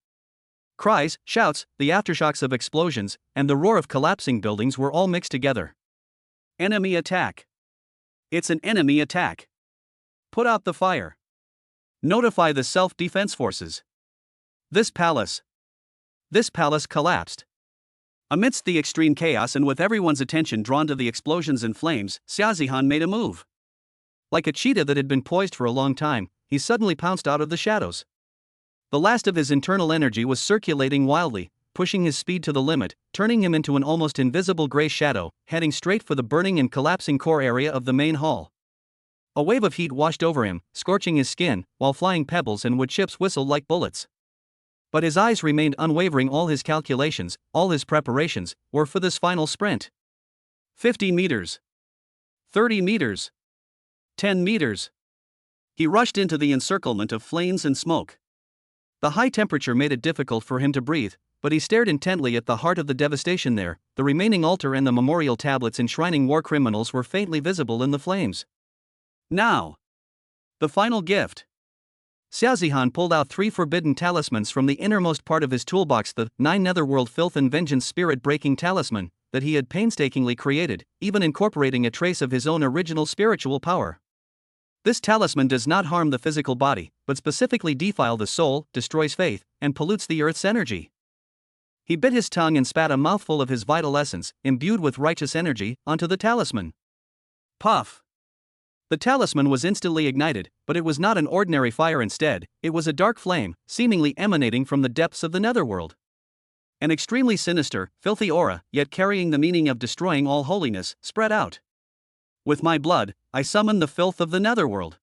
Cries, shouts, the aftershocks of explosions, and the roar of collapsing buildings were all mixed together. Enemy attack. It's an enemy attack. Put out the fire. Notify the self-defense forces. This palace collapsed. Amidst the extreme chaos and with everyone's attention drawn to the explosions and flames, Xiaozihan made a move. Like a cheetah that had been poised for a long time, he suddenly pounced out of the shadows. The last of his internal energy was circulating wildly, pushing his speed to the limit, turning him into an almost invisible gray shadow, heading straight for the burning and collapsing core area of the main hall. A wave of heat washed over him, scorching his skin, while flying pebbles and wood chips whistled like bullets. But his eyes remained unwavering. All his calculations, all his preparations, were for this final sprint. 50 meters. 30 meters. 10 meters. He rushed into the encirclement of flames and smoke. The high temperature made it difficult for him to breathe, but he stared intently at the heart of the devastation there. The remaining altar and the memorial tablets enshrining war criminals were faintly visible in the flames. Now, the final gift. Xiaozihan pulled out 3 forbidden talismans from the innermost part of his toolbox, the 9 Netherworld Filth and Vengeance spirit-breaking talisman that he had painstakingly created, even incorporating a trace of his own original spiritual power. This talisman does not harm the physical body, but specifically defile the soul, destroys faith, and pollutes the earth's energy. He bit his tongue and spat a mouthful of his vital essence, imbued with righteous energy, onto the talisman. Puff! The talisman was instantly ignited, but it was not an ordinary fire. Instead, it was a dark flame, seemingly emanating from the depths of the netherworld. An extremely sinister, filthy aura, yet carrying the meaning of destroying all holiness, spread out. With my blood, I summon the filth of the netherworld.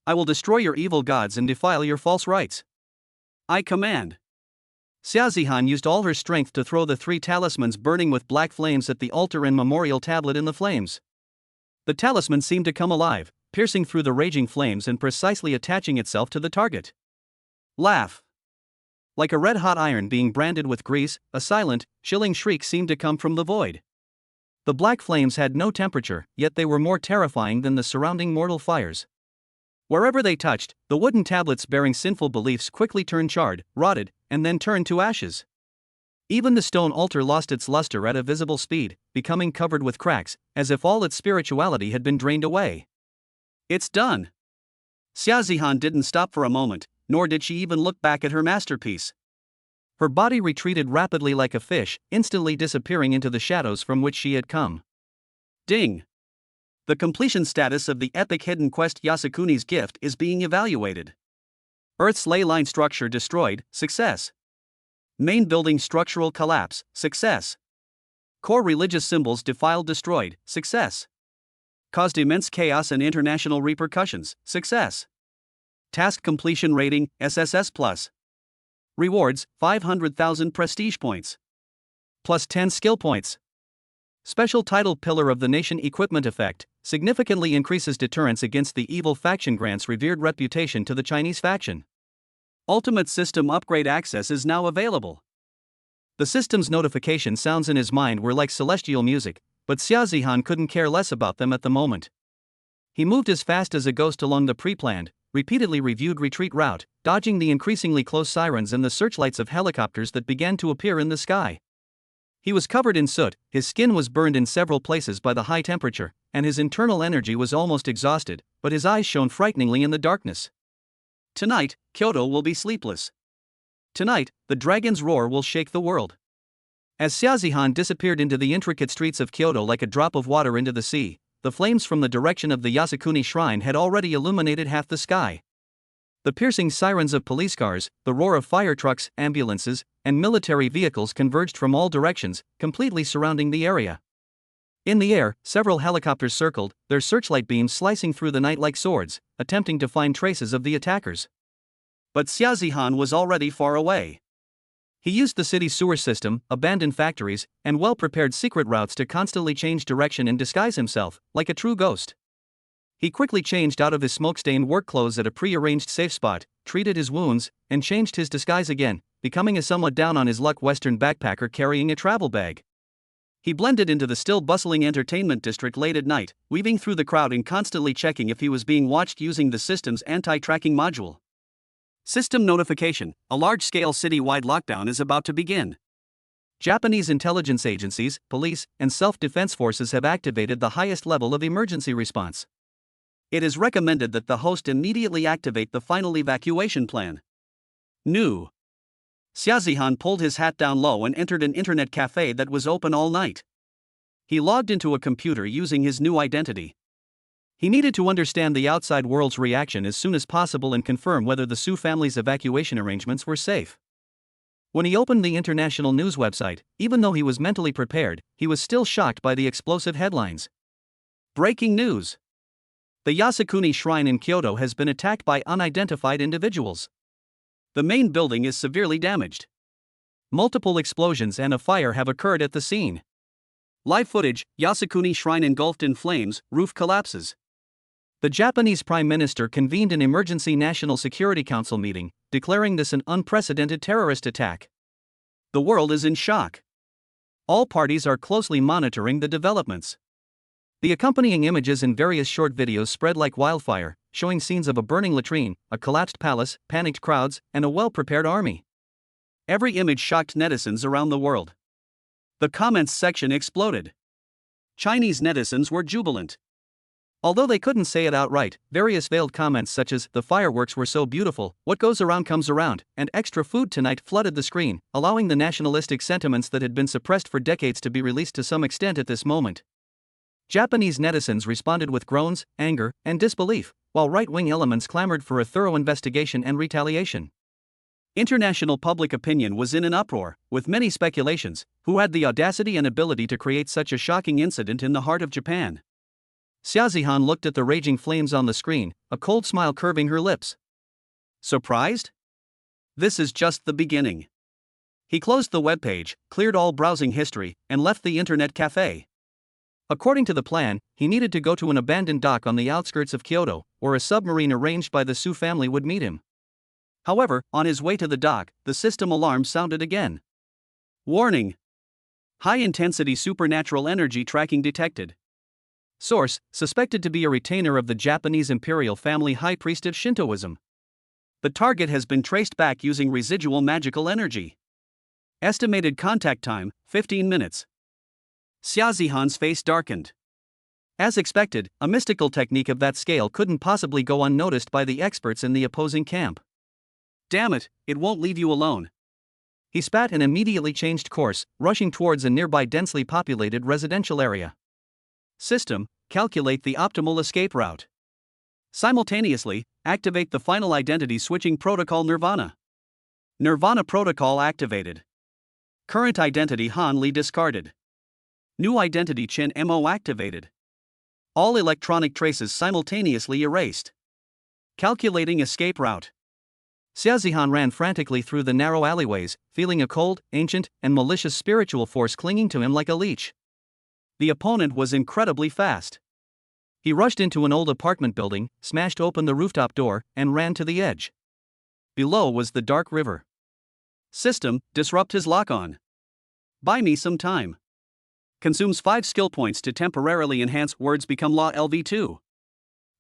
I will destroy your evil gods and defile your false rites. I command. Xiaozihan used all her strength to throw the 3 talismans burning with black flames at the altar and memorial tablet in the flames. The talisman seemed to come alive, piercing through the raging flames and precisely attaching itself to the target. Laugh. Like a red-hot iron being branded with grease, a silent, chilling shriek seemed to come from the void. The black flames had no temperature, yet they were more terrifying than the surrounding mortal fires. Wherever they touched, the wooden tablets bearing sinful beliefs quickly turned charred, rotted, and then turned to ashes. Even the stone altar lost its luster at a visible speed, becoming covered with cracks, as if all its spirituality had been drained away. It's done. Xiaozihan didn't stop for a moment, nor did she even look back at her masterpiece. Her body retreated rapidly like a fish, instantly disappearing into the shadows from which she had come. Ding! The completion status of the epic hidden quest Yasukuni's gift is being evaluated. Earth's ley line structure destroyed, success. Main building structural collapse, success. Core religious symbols defiled, destroyed, success. Caused immense chaos and international repercussions, success. Task completion rating, SSS+. Rewards, 500,000 prestige points. Plus 10 skill points. Special title Pillar of the Nation equipment effect, significantly increases deterrence against the evil faction, grants revered reputation to the Chinese faction. Ultimate system upgrade access is now available. The system's notification sounds in his mind were like celestial music, but Xiaozihan couldn't care less about them at the moment. He moved as fast as a ghost along the pre-planned, repeatedly reviewed retreat route, dodging the increasingly close sirens and the searchlights of helicopters that began to appear in the sky. He was covered in soot, his skin was burned in several places by the high temperature, and his internal energy was almost exhausted, but his eyes shone frighteningly in the darkness. Tonight, Kyoto will be sleepless. Tonight, the dragon's roar will shake the world. As Xiaozihan disappeared into the intricate streets of Kyoto like a drop of water into the sea, the flames from the direction of the Yasukuni shrine had already illuminated half the sky. The piercing sirens of police cars, the roar of fire trucks, ambulances, and military vehicles converged from all directions, completely surrounding the area. In the air, several helicopters circled, their searchlight beams slicing through the night like swords, attempting to find traces of the attackers. But Xiaozihan was already far away. He used the city's sewer system, abandoned factories, and well-prepared secret routes to constantly change direction and disguise himself, like a true ghost. He quickly changed out of his smoke-stained work clothes at a pre-arranged safe spot, treated his wounds, and changed his disguise again, becoming a somewhat down-on-his-luck Western backpacker carrying a travel bag. He blended into the still bustling entertainment district late at night, weaving through the crowd and constantly checking if he was being watched using the system's anti-tracking module. System notification: a large-scale city-wide lockdown is about to begin. Japanese intelligence agencies, police, and self-defense forces have activated the highest level of emergency response. It is recommended that the host immediately activate the final evacuation plan. New. Xiaozihan pulled his hat down low and entered an internet cafe that was open all night. He logged into a computer using his new identity. He needed to understand the outside world's reaction as soon as possible and confirm whether the Su family's evacuation arrangements were safe. When he opened the international news website, even though he was mentally prepared, he was still shocked by the explosive headlines. Breaking news! The Yasukuni Shrine in Kyoto has been attacked by unidentified individuals. The main building is severely damaged. Multiple explosions and a fire have occurred at the scene. Live footage: Yasukuni Shrine engulfed in flames, roof collapses. The Japanese Prime Minister convened an emergency National Security Council meeting, declaring this an unprecedented terrorist attack. The world is in shock. All parties are closely monitoring the developments. The accompanying images in various short videos spread like wildfire, showing scenes of a burning latrine, a collapsed palace, panicked crowds, and a well-prepared army. Every image shocked netizens around the world. The comments section exploded. Chinese netizens were jubilant. Although they couldn't say it outright, various veiled comments such as, "The fireworks were so beautiful, what goes around comes around," and "extra food tonight" flooded the screen, allowing the nationalistic sentiments that had been suppressed for decades to be released to some extent at this moment. Japanese netizens responded with groans, anger, and disbelief, while right-wing elements clamored for a thorough investigation and retaliation. International public opinion was in an uproar, with many speculations: who had the audacity and ability to create such a shocking incident in the heart of Japan? Xiaozihan looked at the raging flames on the screen, a cold smile curving her lips. Surprised? This is just the beginning. He closed the webpage, cleared all browsing history, and left the internet cafe. According to the plan, he needed to go to an abandoned dock on the outskirts of Kyoto, where a submarine arranged by the Su family would meet him. However, on his way to the dock, the system alarm sounded again. Warning! High-intensity supernatural energy tracking detected. Source: suspected to be a retainer of the Japanese imperial family high priest of Shintoism. The target has been traced back using residual magical energy. Estimated contact time: 15 minutes. Xiaozihan's face darkened. As expected, a mystical technique of that scale couldn't possibly go unnoticed by the experts in the opposing camp. Damn it, it won't leave you alone. He spat and immediately changed course, rushing towards a nearby densely populated residential area. System: calculate the optimal escape route. Simultaneously, activate the final identity switching protocol Nirvana. Nirvana protocol activated. Current identity Han Li discarded. New identity Chen Mo activated. All electronic traces simultaneously erased. Calculating escape route. Xiaozihan ran frantically through the narrow alleyways, feeling a cold, ancient, and malicious spiritual force clinging to him like a leech. The opponent was incredibly fast. He rushed into an old apartment building, smashed open the rooftop door, and ran to the edge. Below was the dark river. System: disrupt his lock-on. Buy me some time. Consumes 5 skill points to temporarily enhance words become law LV2.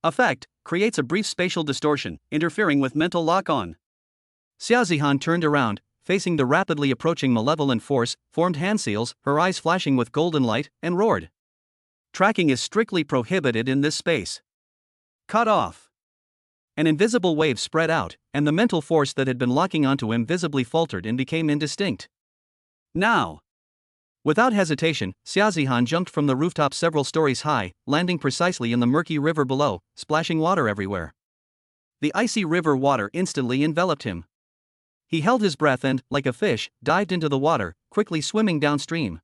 Effect: creates a brief spatial distortion, interfering with mental lock-on. Xiaozihan turned around, facing the rapidly approaching malevolent force, formed hand seals, her eyes flashing with golden light, and roared. Tracking is strictly prohibited in this space. Cut off. An invisible wave spread out, and the mental force that had been locking onto him visibly faltered and became indistinct. Now! Without hesitation, Xiaozihan jumped from the rooftop several stories high, landing precisely in the murky river below, splashing water everywhere. The icy river water instantly enveloped him. He held his breath and, like a fish, dived into the water, quickly swimming downstream.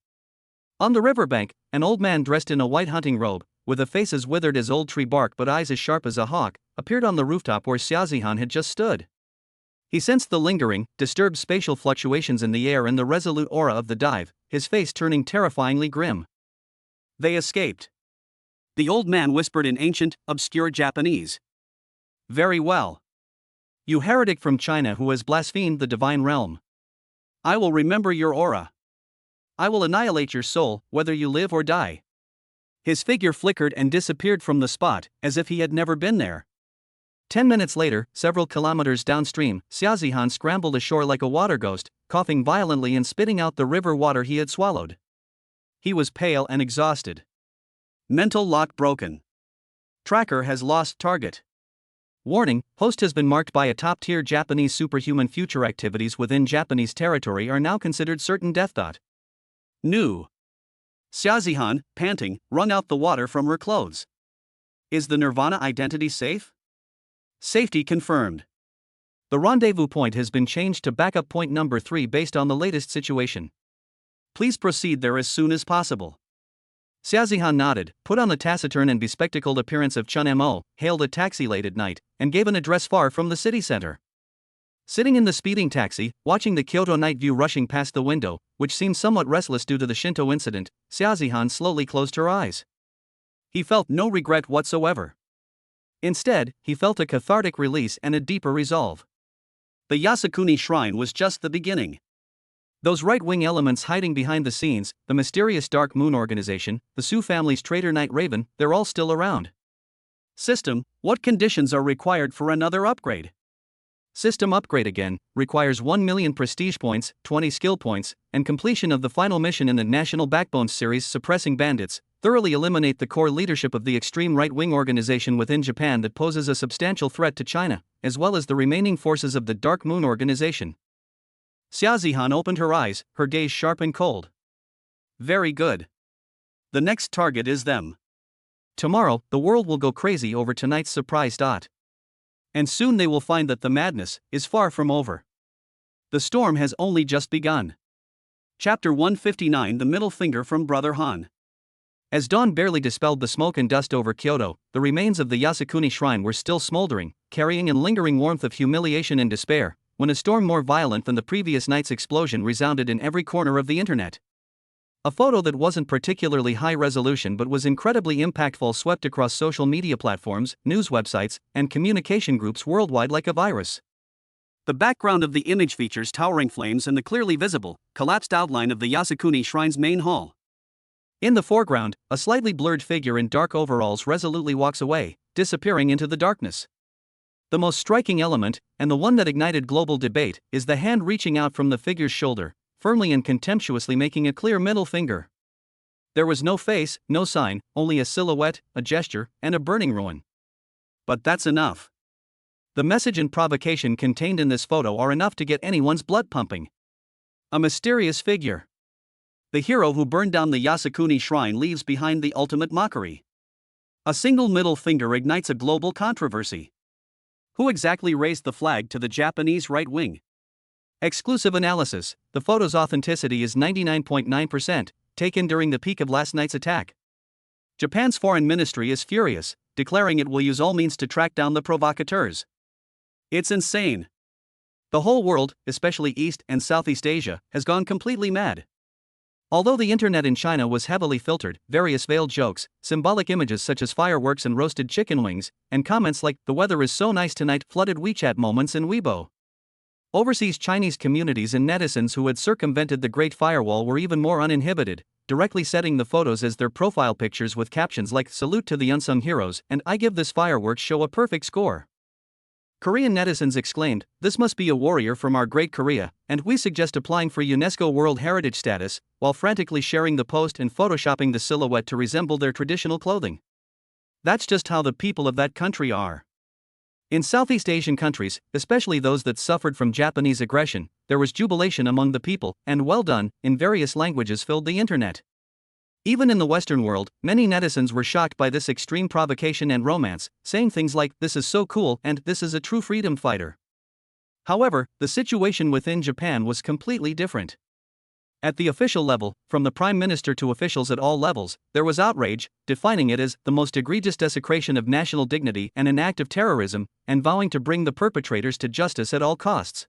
On the riverbank, an old man dressed in a white hunting robe, with a face as withered as old tree bark but eyes as sharp as a hawk, appeared on the rooftop where Xiaozihan had just stood. He sensed the lingering, disturbed spatial fluctuations in the air and the resolute aura of the dive, his face turning terrifyingly grim. They escaped. The old man whispered in ancient, obscure Japanese. Very well. You heretic from China who has blasphemed the divine realm. I will remember your aura. I will annihilate your soul, whether you live or die. His figure flickered and disappeared from the spot, as if he had never been there. 10 minutes later, several kilometers downstream, Xiaozihan scrambled ashore like a water ghost, coughing violently and spitting out the river water he had swallowed. He was pale and exhausted. Mental lock broken. Tracker has lost target. Warning, host has been marked by a top-tier Japanese superhuman. Future activities within Japanese territory are now considered certain death. New. Xiaozihan, panting, wrung out the water from her clothes. Is the Nirvana identity safe? Safety confirmed. The rendezvous point has been changed to backup point number 3 based on the latest situation. Please proceed there as soon as possible. Xiaozihan nodded, put on the taciturn and bespectacled appearance of Chun Mo, hailed a taxi late at night, and gave an address far from the city center. Sitting in the speeding taxi, watching the Kyoto night view rushing past the window, which seemed somewhat restless due to the Shinto incident, Xiaozihan slowly closed her eyes. He felt no regret whatsoever. Instead, he felt a cathartic release and a deeper resolve. The Yasukuni Shrine was just the beginning. Those right-wing elements hiding behind the scenes, the mysterious Dark Moon organization, the Su family's traitor Night Raven, they're all still around. System, what conditions are required for another upgrade? System upgrade again, requires 1 million prestige points, 20 skill points, and completion of the final mission in the National Backbone series Suppressing Bandits, thoroughly eliminate the core leadership of the extreme right-wing organization within Japan that poses a substantial threat to China, as well as the remaining forces of the Dark Moon organization. Xiaozihan opened her eyes, her gaze sharp and cold. Very good. The next target is them. Tomorrow, the world will go crazy over tonight's surprise. And soon they will find that the madness is far from over. The storm has only just begun. Chapter 159 The Middle Finger from Brother Han. As dawn barely dispelled the smoke and dust over Kyoto, the remains of the Yasukuni Shrine were still smoldering, carrying a lingering warmth of humiliation and despair, when a storm more violent than the previous night's explosion resounded in every corner of the internet. A photo that wasn't particularly high resolution but was incredibly impactful swept across social media platforms, news websites, and communication groups worldwide like a virus. The background of the image features towering flames and the clearly visible, collapsed outline of the Yasukuni Shrine's main hall. In the foreground, a slightly blurred figure in dark overalls resolutely walks away, disappearing into the darkness. The most striking element, and the one that ignited global debate, is the hand reaching out from the figure's shoulder, firmly and contemptuously making a clear middle finger. There was no face, no sign, only a silhouette, a gesture, and a burning ruin. But that's enough. The message and provocation contained in this photo are enough to get anyone's blood pumping. A mysterious figure. The hero who burned down the Yasukuni Shrine leaves behind the ultimate mockery. A single middle finger ignites a global controversy. Who exactly raised the flag to the Japanese right wing? Exclusive analysis: the photo's authenticity is 99.9%, taken during the peak of last night's attack. Japan's foreign ministry is furious, declaring it will use all means to track down the provocateurs. It's insane. The whole world, especially East and Southeast Asia, has gone completely mad. Although the internet in China was heavily filtered, various veiled jokes, symbolic images such as fireworks and roasted chicken wings, and comments like "the weather is so nice tonight" flooded WeChat moments in Weibo. Overseas Chinese communities and netizens who had circumvented the Great Firewall were even more uninhibited, directly setting the photos as their profile pictures with captions like "Salute to the unsung heroes" and "I give this fireworks show a perfect score." Korean netizens exclaimed, "This must be a warrior from our great Korea, and we suggest applying for UNESCO World Heritage status," while frantically sharing the post and photoshopping the silhouette to resemble their traditional clothing. That's just how the people of that country are. In Southeast Asian countries, especially those that suffered from Japanese aggression, there was jubilation among the people, and "well done" in various languages filled the internet. Even in the Western world, many netizens were shocked by this extreme provocation and romance, saying things like "this is so cool" and "this is a true freedom fighter." However, the situation within Japan was completely different. At the official level, from the Prime Minister to officials at all levels, there was outrage, defining it as the most egregious desecration of national dignity and an act of terrorism, and vowing to bring the perpetrators to justice at all costs.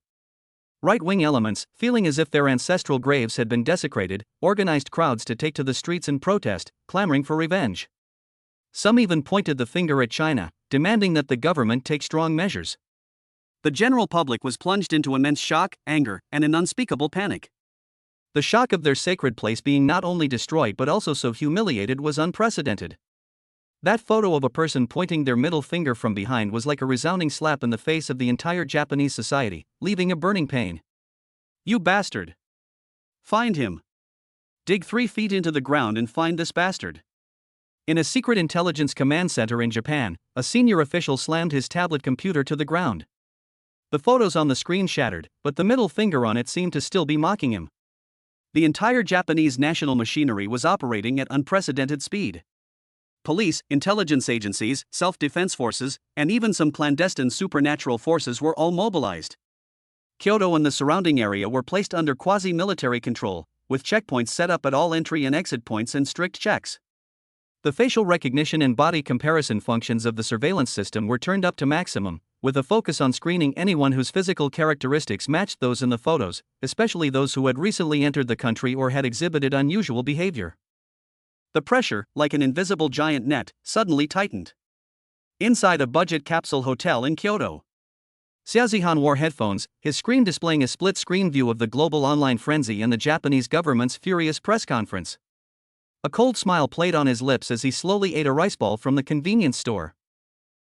Right-wing elements, feeling as if their ancestral graves had been desecrated, organized crowds to take to the streets in protest, clamoring for revenge. Some even pointed the finger at China, demanding that the government take strong measures. The general public was plunged into immense shock, anger, and an unspeakable panic. The shock of their sacred place being not only destroyed but also so humiliated was unprecedented. That photo of a person pointing their middle finger from behind was like a resounding slap in the face of the entire Japanese society, leaving a burning pain. You bastard! Find him. Dig 3 feet into the ground and find this bastard. In a secret intelligence command center in Japan, a senior official slammed his tablet computer to the ground. The photos on the screen shattered, but the middle finger on it seemed to still be mocking him. The entire Japanese national machinery was operating at unprecedented speed. Police, intelligence agencies, self-defense forces, and even some clandestine supernatural forces were all mobilized. Kyoto and the surrounding area were placed under quasi-military control, with checkpoints set up at all entry and exit points and strict checks. The facial recognition and body comparison functions of the surveillance system were turned up to maximum, with a focus on screening anyone whose physical characteristics matched those in the photos, especially those who had recently entered the country or had exhibited unusual behavior. The pressure, like an invisible giant net, suddenly tightened. Inside a budget capsule hotel in Kyoto, Xiaozihan wore headphones, his screen displaying a split-screen view of the global online frenzy and the Japanese government's furious press conference. A cold smile played on his lips as he slowly ate a rice ball from the convenience store.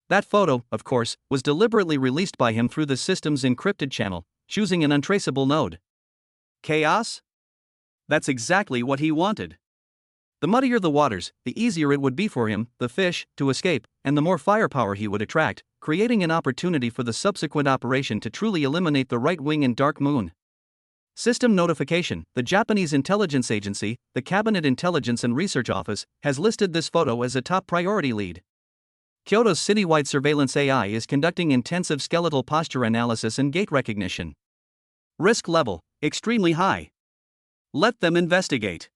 That photo, of course, was deliberately released by him through the system's encrypted channel, choosing an untraceable node. Chaos? That's exactly what he wanted. The muddier the waters, the easier it would be for him, the fish, to escape, and the more firepower he would attract, creating an opportunity for the subsequent operation to truly eliminate the right wing and Dark Moon. System notification: the Japanese intelligence agency, the Cabinet Intelligence and Research Office, has listed this photo as a top priority lead. Kyoto's citywide surveillance AI is conducting intensive skeletal posture analysis and gait recognition. Risk level: extremely high. Let them investigate.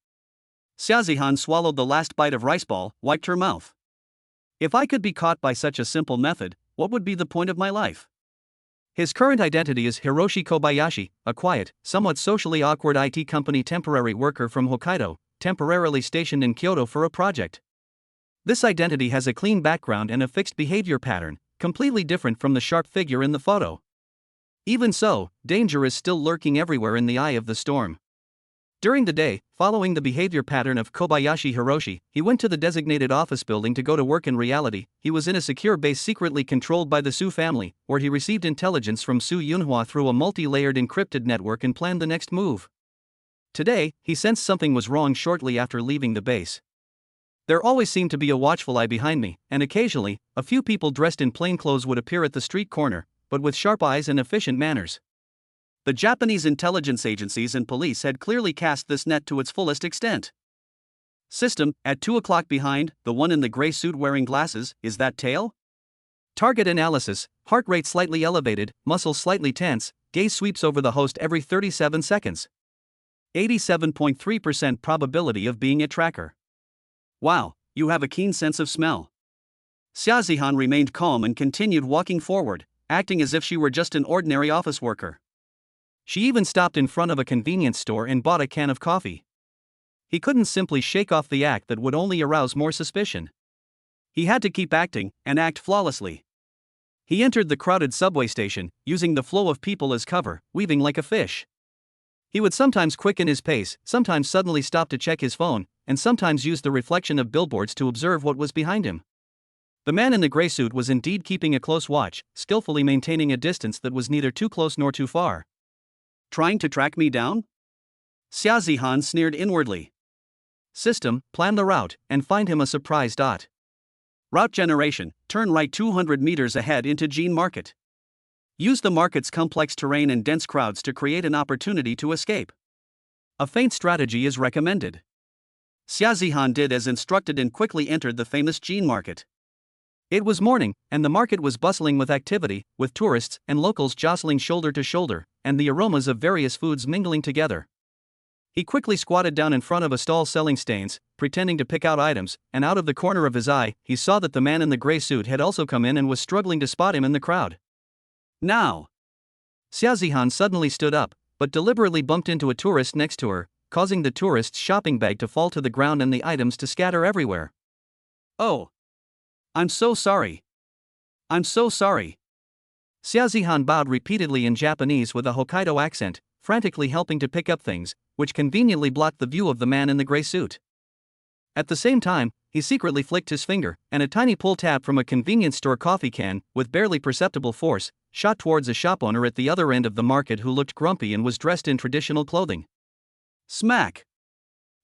Xiaozihan swallowed the last bite of rice ball, wiped her mouth. If I could be caught by such a simple method, what would be the point of my life? His current identity is Hiroshi Kobayashi, a quiet, somewhat socially awkward IT company temporary worker from Hokkaido, temporarily stationed in Kyoto for a project. This identity has a clean background and a fixed behavior pattern, completely different from the sharp figure in the photo. Even so, danger is still lurking everywhere in the eye of the storm. During the day, following the behavior pattern of Kobayashi Hiroshi, he went to the designated office building to go to work. In reality, he was in a secure base secretly controlled by the Su family, where he received intelligence from Su Yunhua through a multi-layered encrypted network and planned the next move. Today, he sensed something was wrong shortly after leaving the base. There always seemed to be a watchful eye behind me, and occasionally, a few people dressed in plain clothes would appear at the street corner, but with sharp eyes and efficient manners. The Japanese intelligence agencies and police had clearly cast this net to its fullest extent. System: at 2 o'clock behind, the one in the gray suit wearing glasses, is that tail? Target analysis: heart rate slightly elevated, muscles slightly tense, gaze sweeps over the host every 37 seconds. 87.3% probability of being a tracker. Wow, you have a keen sense of smell. Xiaozihan remained calm and continued walking forward, acting as if she were just an ordinary office worker. She even stopped in front of a convenience store and bought a can of coffee. He couldn't simply shake off the act that would only arouse more suspicion. He had to keep acting, and act flawlessly. He entered the crowded subway station, using the flow of people as cover, weaving like a fish. He would sometimes quicken his pace, sometimes suddenly stop to check his phone, and sometimes use the reflection of billboards to observe what was behind him. The man in the gray suit was indeed keeping a close watch, skillfully maintaining a distance that was neither too close nor too far. Trying to track me down? Xiaozihan sneered inwardly. System: plan the route, and find him a surprise dot. Route generation: turn right 200 meters ahead into Jean Market. Use the market's complex terrain and dense crowds to create an opportunity to escape. A feint strategy is recommended. Xiaozihan did as instructed and quickly entered the famous Jean Market. It was morning, and the market was bustling with activity, with tourists and locals jostling shoulder to shoulder, and the aromas of various foods mingling together. He quickly squatted down in front of a stall selling stains, pretending to pick out items, and out of the corner of his eye, he saw that the man in the gray suit had also come in and was struggling to spot him in the crowd. Now! Xiaozihan suddenly stood up, but deliberately bumped into a tourist next to her, causing the tourist's shopping bag to fall to the ground and the items to scatter everywhere. Oh! I'm so sorry. I'm so sorry. Xiaozihan bowed repeatedly in Japanese with a Hokkaido accent, frantically helping to pick up things, which conveniently blocked the view of the man in the gray suit. At the same time, he secretly flicked his finger, and a tiny pull tab from a convenience store coffee can, with barely perceptible force, shot towards a shop owner at the other end of the market who looked grumpy and was dressed in traditional clothing. Smack!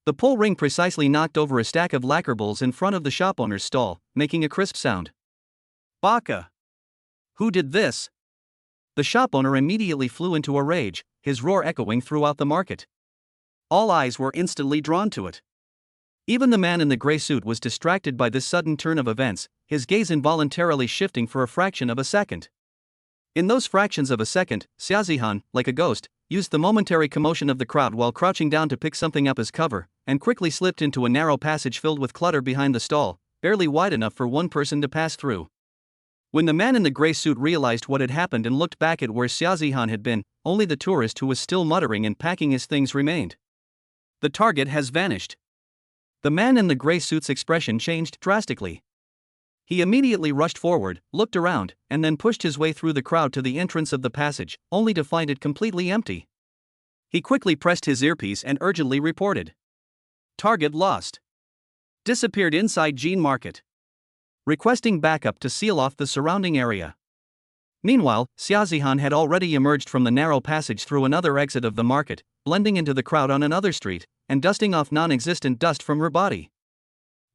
The pull ring precisely knocked over a stack of lacquer bowls in front of the shop owner's stall, making a crisp sound. Baka! Who did this? The shop owner immediately flew into a rage, his roar echoing throughout the market. All eyes were instantly drawn to it. Even the man in the gray suit was distracted by this sudden turn of events, his gaze involuntarily shifting for a fraction of a second. In those fractions of a second, Xiaozihan, like a ghost, used the momentary commotion of the crowd while crouching down to pick something up as cover, and quickly slipped into a narrow passage filled with clutter behind the stall, barely wide enough for one person to pass through. When the man in the gray suit realized what had happened and looked back at where Xiaozihan had been, only the tourist who was still muttering and packing his things remained. The target has vanished. The man in the gray suit's expression changed drastically. He immediately rushed forward, looked around, and then pushed his way through the crowd to the entrance of the passage, only to find it completely empty. He quickly pressed his earpiece and urgently reported. Target lost. Disappeared inside Jean Market. Requesting backup to seal off the surrounding area. Meanwhile, Xiaozihan had already emerged from the narrow passage through another exit of the market, blending into the crowd on another street, and dusting off non-existent dust from her body.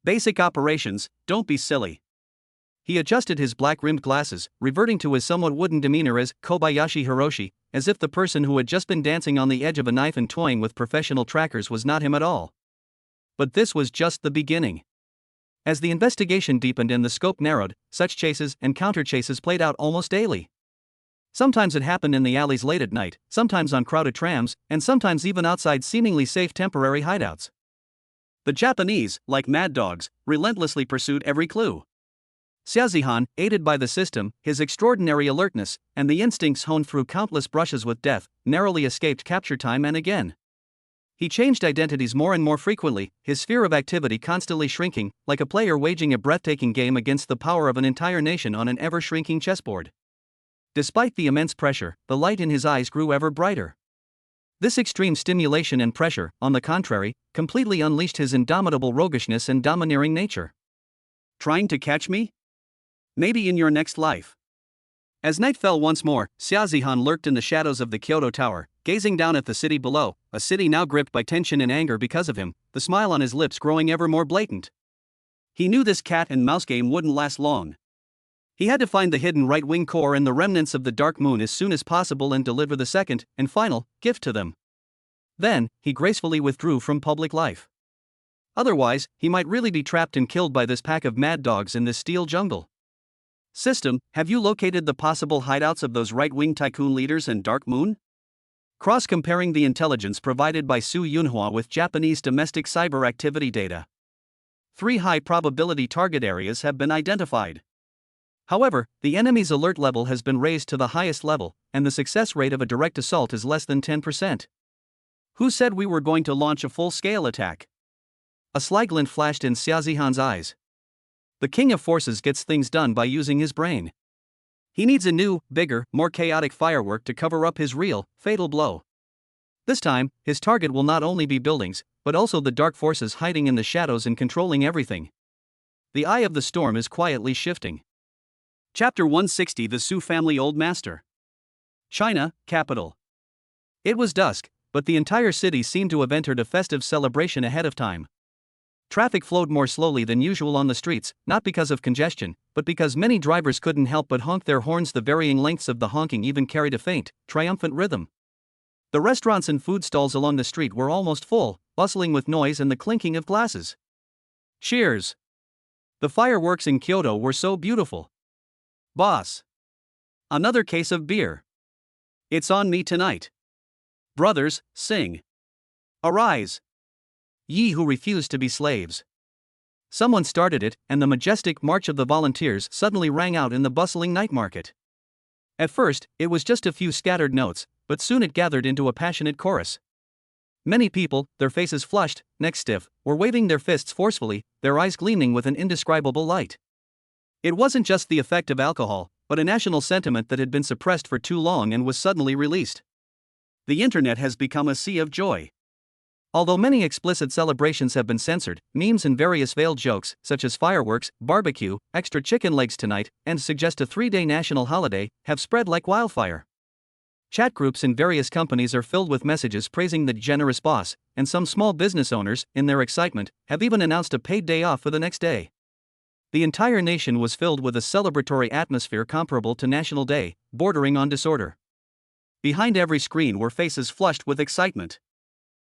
Basic operations, don't be silly. He adjusted his black-rimmed glasses, reverting to his somewhat wooden demeanor as Kobayashi Hiroshi, as if the person who had just been dancing on the edge of a knife and toying with professional trackers was not him at all. But this was just the beginning. As the investigation deepened and the scope narrowed, such chases and counter-chases played out almost daily. Sometimes it happened in the alleys late at night, sometimes on crowded trams, and sometimes even outside seemingly safe temporary hideouts. The Japanese, like mad dogs, relentlessly pursued every clue. Xiaozihan, aided by the system, his extraordinary alertness, and the instincts honed through countless brushes with death, narrowly escaped capture time and again. He changed identities more and more frequently, his sphere of activity constantly shrinking, like a player waging a breathtaking game against the power of an entire nation on an ever-shrinking chessboard. Despite the immense pressure, the light in his eyes grew ever brighter. This extreme stimulation and pressure, on the contrary, completely unleashed his indomitable roguishness and domineering nature. Trying to catch me? Maybe in your next life. As night fell once more, Xiaozihan lurked in the shadows of the Kyoto Tower, gazing down at the city below, a city now gripped by tension and anger because of him, the smile on his lips growing ever more blatant. He knew this cat and mouse game wouldn't last long. He had to find the hidden right-wing core and the remnants of the Dark Moon as soon as possible and deliver the second, and final, gift to them. Then, he gracefully withdrew from public life. Otherwise, he might really be trapped and killed by this pack of mad dogs in this steel jungle. System, have you located the possible hideouts of those right-wing tycoon leaders and Dark Moon? Cross-comparing the intelligence provided by Su Yunhua with Japanese domestic cyber activity data. 3 high-probability target areas have been identified. However, the enemy's alert level has been raised to the highest level, and the success rate of a direct assault is less than 10%. Who said we were going to launch a full-scale attack? A sly glint flashed in Xiaozihan's eyes. The king of forces gets things done by using his brain. He needs a new, bigger, more chaotic firework to cover up his real, fatal blow. This time, his target will not only be buildings, but also the dark forces hiding in the shadows and controlling everything. The eye of the storm is quietly shifting. Chapter 160: The Su Family Old Master. China, capital. It was dusk, but the entire city seemed to have entered a festive celebration ahead of time. Traffic flowed more slowly than usual on the streets, not because of congestion, but because many drivers couldn't help but honk their horns. The varying lengths of the honking even carried a faint, triumphant rhythm. The restaurants and food stalls along the street were almost full, bustling with noise and the clinking of glasses. Cheers! The fireworks in Kyoto were so beautiful. Boss! Another case of beer. It's on me tonight. Brothers, sing. Arise! Ye who refuse to be slaves. Someone started it, and the majestic march of the volunteers suddenly rang out in the bustling night market. At first, it was just a few scattered notes, but soon it gathered into a passionate chorus. Many people, their faces flushed, necks stiff, were waving their fists forcefully, their eyes gleaming with an indescribable light. It wasn't just the effect of alcohol, but a national sentiment that had been suppressed for too long and was suddenly released. The internet has become a sea of joy. Although many explicit celebrations have been censored, memes and various veiled jokes, such as fireworks, barbecue, extra chicken legs tonight, and suggest a 3-day national holiday, have spread like wildfire. Chat groups in various companies are filled with messages praising the generous boss, and some small business owners, in their excitement, have even announced a paid day off for the next day. The entire nation was filled with a celebratory atmosphere comparable to National Day, bordering on disorder. Behind every screen were faces flushed with excitement.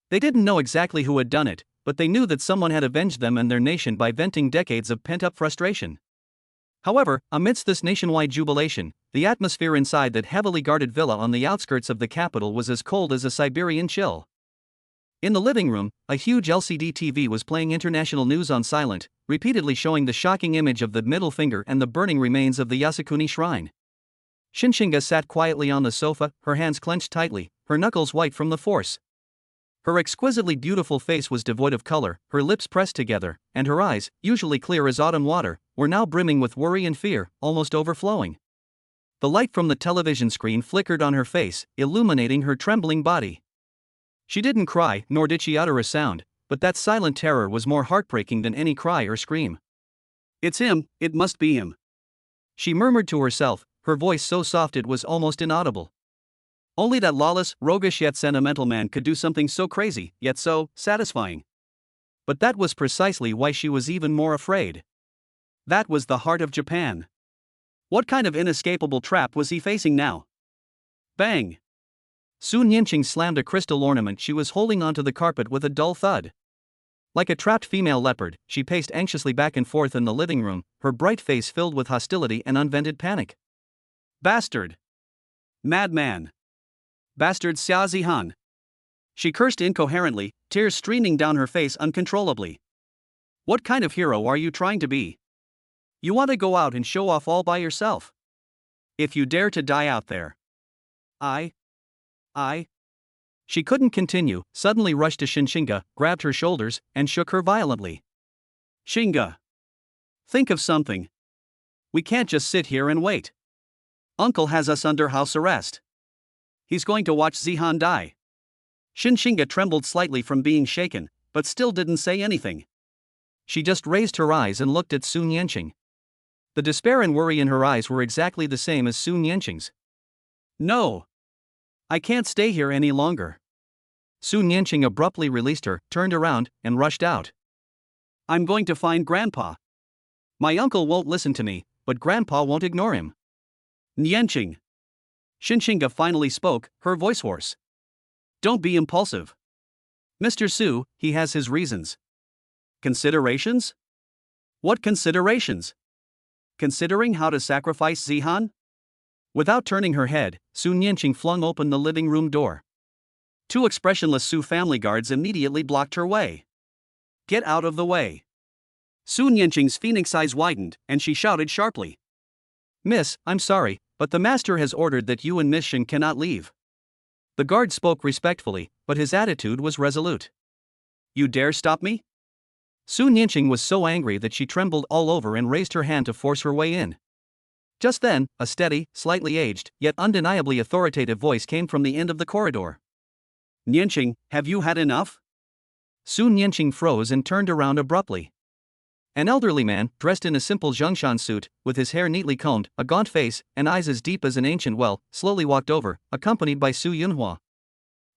They didn't know exactly who had done it, but they knew that someone had avenged them and their nation by venting decades of pent-up frustration. However, amidst this nationwide jubilation, the atmosphere inside that heavily guarded villa on the outskirts of the capital was as cold as a Siberian chill. In the living room, a huge LCD TV was playing international news on silent, repeatedly showing the shocking image of the middle finger and the burning remains of the Yasukuni shrine. Shinshinga sat quietly on the sofa, her hands clenched tightly, her knuckles white from the force. Her exquisitely beautiful face was devoid of color, her lips pressed together, and her eyes, usually clear as autumn water, were now brimming with worry and fear, almost overflowing. The light from the television screen flickered on her face, illuminating her trembling body. She didn't cry, nor did she utter a sound, but that silent terror was more heartbreaking than any cry or scream. "It's him, it must be him," she murmured to herself, her voice so soft it was almost inaudible. Only that lawless, roguish yet sentimental man could do something so crazy, yet so satisfying. But that was precisely why she was even more afraid. That was the heart of Japan. What kind of inescapable trap was he facing now? Bang! Sun Yinqing slammed a crystal ornament she was holding onto the carpet with a dull thud. Like a trapped female leopard, she paced anxiously back and forth in the living room, her bright face filled with hostility and unvented panic. Bastard! Madman! Bastard Xia Zihan! She cursed incoherently, tears streaming down her face uncontrollably. What kind of hero are you trying to be? You want to go out and show off all by yourself? If you dare to die out there. I. She couldn't continue, suddenly rushed to Shinshinga, grabbed her shoulders, and shook her violently. Shinga! Think of something. We can't just sit here and wait. Uncle has us under house arrest. He's going to watch Zihan die. Shinshinga trembled slightly from being shaken, but still didn't say anything. She just raised her eyes and looked at Sun Yinqing. The despair and worry in her eyes were exactly the same as Sun Yinqing's. No! I can't stay here any longer. Sun Yinqing abruptly released her, turned around, and rushed out. I'm going to find Grandpa. My uncle won't listen to me, but Grandpa won't ignore him. Nianqing. Shinshinga finally spoke, her voice hoarse. Don't be impulsive. Mr. Su, he has his reasons. Considerations? What considerations? Considering how to sacrifice Zihan? Without turning her head, Sun Yinqing flung open the living room door. Two expressionless Su family guards immediately blocked her way. Get out of the way. Sun Yinqing's phoenix eyes widened, and she shouted sharply. Miss, I'm sorry, but the master has ordered that you and Miss Shin cannot leave. The guard spoke respectfully, but his attitude was resolute. You dare stop me? Sun Yinqing was so angry that she trembled all over and raised her hand to force her way in. Just then, a steady, slightly aged, yet undeniably authoritative voice came from the end of the corridor. Yinqing, have you had enough? Sun Yinqing froze and turned around abruptly. An elderly man, dressed in a simple Zhongshan suit, with his hair neatly combed, a gaunt face, and eyes as deep as an ancient well, slowly walked over, accompanied by Su Yunhua.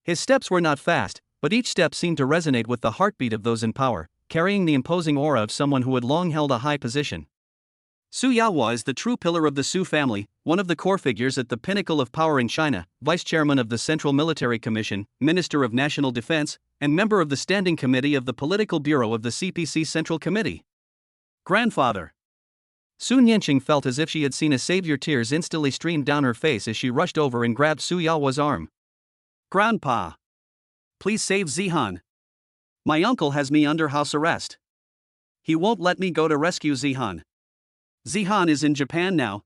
His steps were not fast, but each step seemed to resonate with the heartbeat of those in power, carrying the imposing aura of someone who had long held a high position. Su Yaohua is the true pillar of the Su family, one of the core figures at the pinnacle of power in China, vice chairman of the Central Military Commission, Minister of National Defense, and member of the Standing Committee of the Political Bureau of the CPC Central Committee. Grandfather. Sun Yinqing felt as if she had seen a savior. Tears instantly streamed down her face as she rushed over and grabbed Su Yaohua's arm. Grandpa. Please save Zihan. My uncle has me under house arrest. He won't let me go to rescue Zihan. Zihan is in Japan now,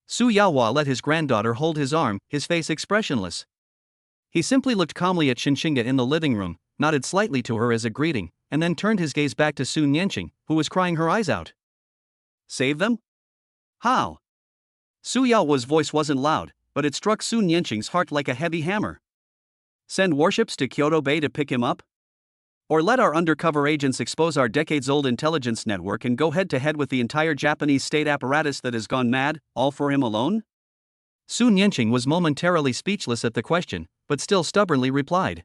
Su Yaohua let his granddaughter hold his arm, his face expressionless. He simply looked calmly at Shinshinga in the living room, nodded slightly to her as a greeting, and then turned his gaze back to Sun Yinqing, who was crying her eyes out. Save them? How? Su Yaohua's voice wasn't loud, but it struck Sun Yinqing's heart like a heavy hammer. Send warships to Kyoto Bay to pick him up? Or let our undercover agents expose our decades-old intelligence network and go head-to-head with the entire Japanese state apparatus that has gone mad, all for him alone? Su Nianqing was momentarily speechless at the question, but still stubbornly replied.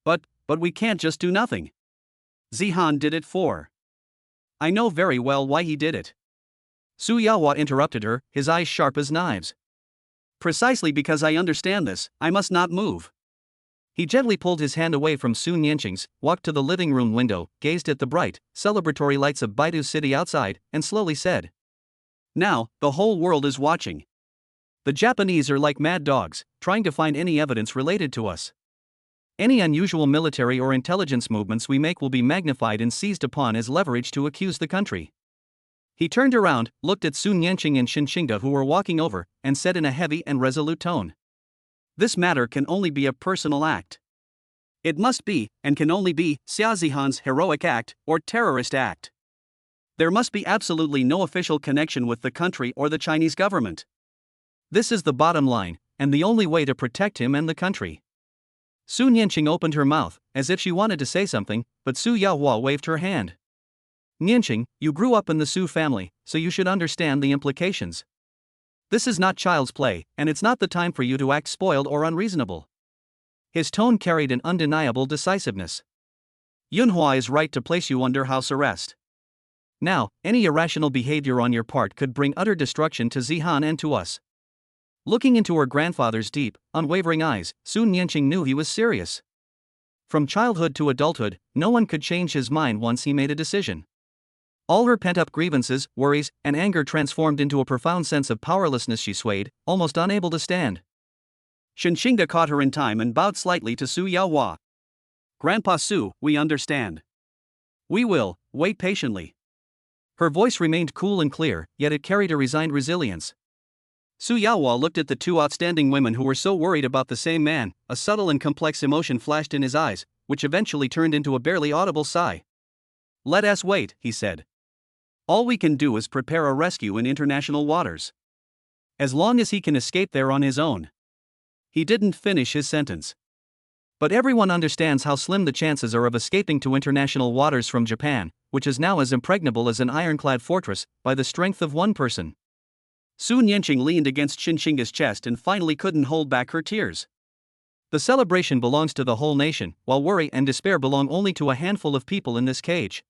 But we can't just do nothing. Zihan did it for. I know very well why he did it. Su Yaohua interrupted her, his eyes sharp as knives. Precisely because I understand this, I must not move. He gently pulled his hand away from Su Nianqing's, walked to the living room window, gazed at the bright, celebratory lights of Baidu City outside, and slowly said. Now, the whole world is watching. The Japanese are like mad dogs, trying to find any evidence related to us. Any unusual military or intelligence movements we make will be magnified and seized upon as leverage to accuse the country. He turned around, looked at Su Nianqing and Shinshingda who were walking over, and said in a heavy and resolute tone. This matter can only be a personal act. It must be, and can only be, Xia Zihan's heroic act, or terrorist act. There must be absolutely no official connection with the country or the Chinese government. This is the bottom line, and the only way to protect him and the country. Su Nianqing opened her mouth, as if she wanted to say something, but Su Yaohua waved her hand. Nianqing, you grew up in the Su family, so you should understand the implications. This is not child's play, and it's not the time for you to act spoiled or unreasonable. His tone carried an undeniable decisiveness. Yunhua is right to place you under house arrest. Now, any irrational behavior on your part could bring utter destruction to Zihan and to us. Looking into her grandfather's deep, unwavering eyes, Su Nianqing knew he was serious. From childhood to adulthood, no one could change his mind once he made a decision. All her pent-up grievances, worries, and anger transformed into a profound sense of powerlessness. She swayed, almost unable to stand. Shinshingda caught her in time and bowed slightly to Su Yaohua. Grandpa Su, we understand. We will, wait patiently. Her voice remained cool and clear, yet it carried a resigned resilience. Su Yaohua looked at the two outstanding women who were so worried about the same man. A subtle and complex emotion flashed in his eyes, which eventually turned into a barely audible sigh. Let us wait, he said. All we can do is prepare a rescue in international waters. As long as he can escape there on his own. He didn't finish his sentence. But everyone understands how slim the chances are of escaping to international waters from Japan, which is now as impregnable as an ironclad fortress, by the strength of one person. Su Nianqing leaned against Shinshingda's chest and finally couldn't hold back her tears. The celebration belongs to the whole nation, while worry and despair belong only to a handful of people in this cage.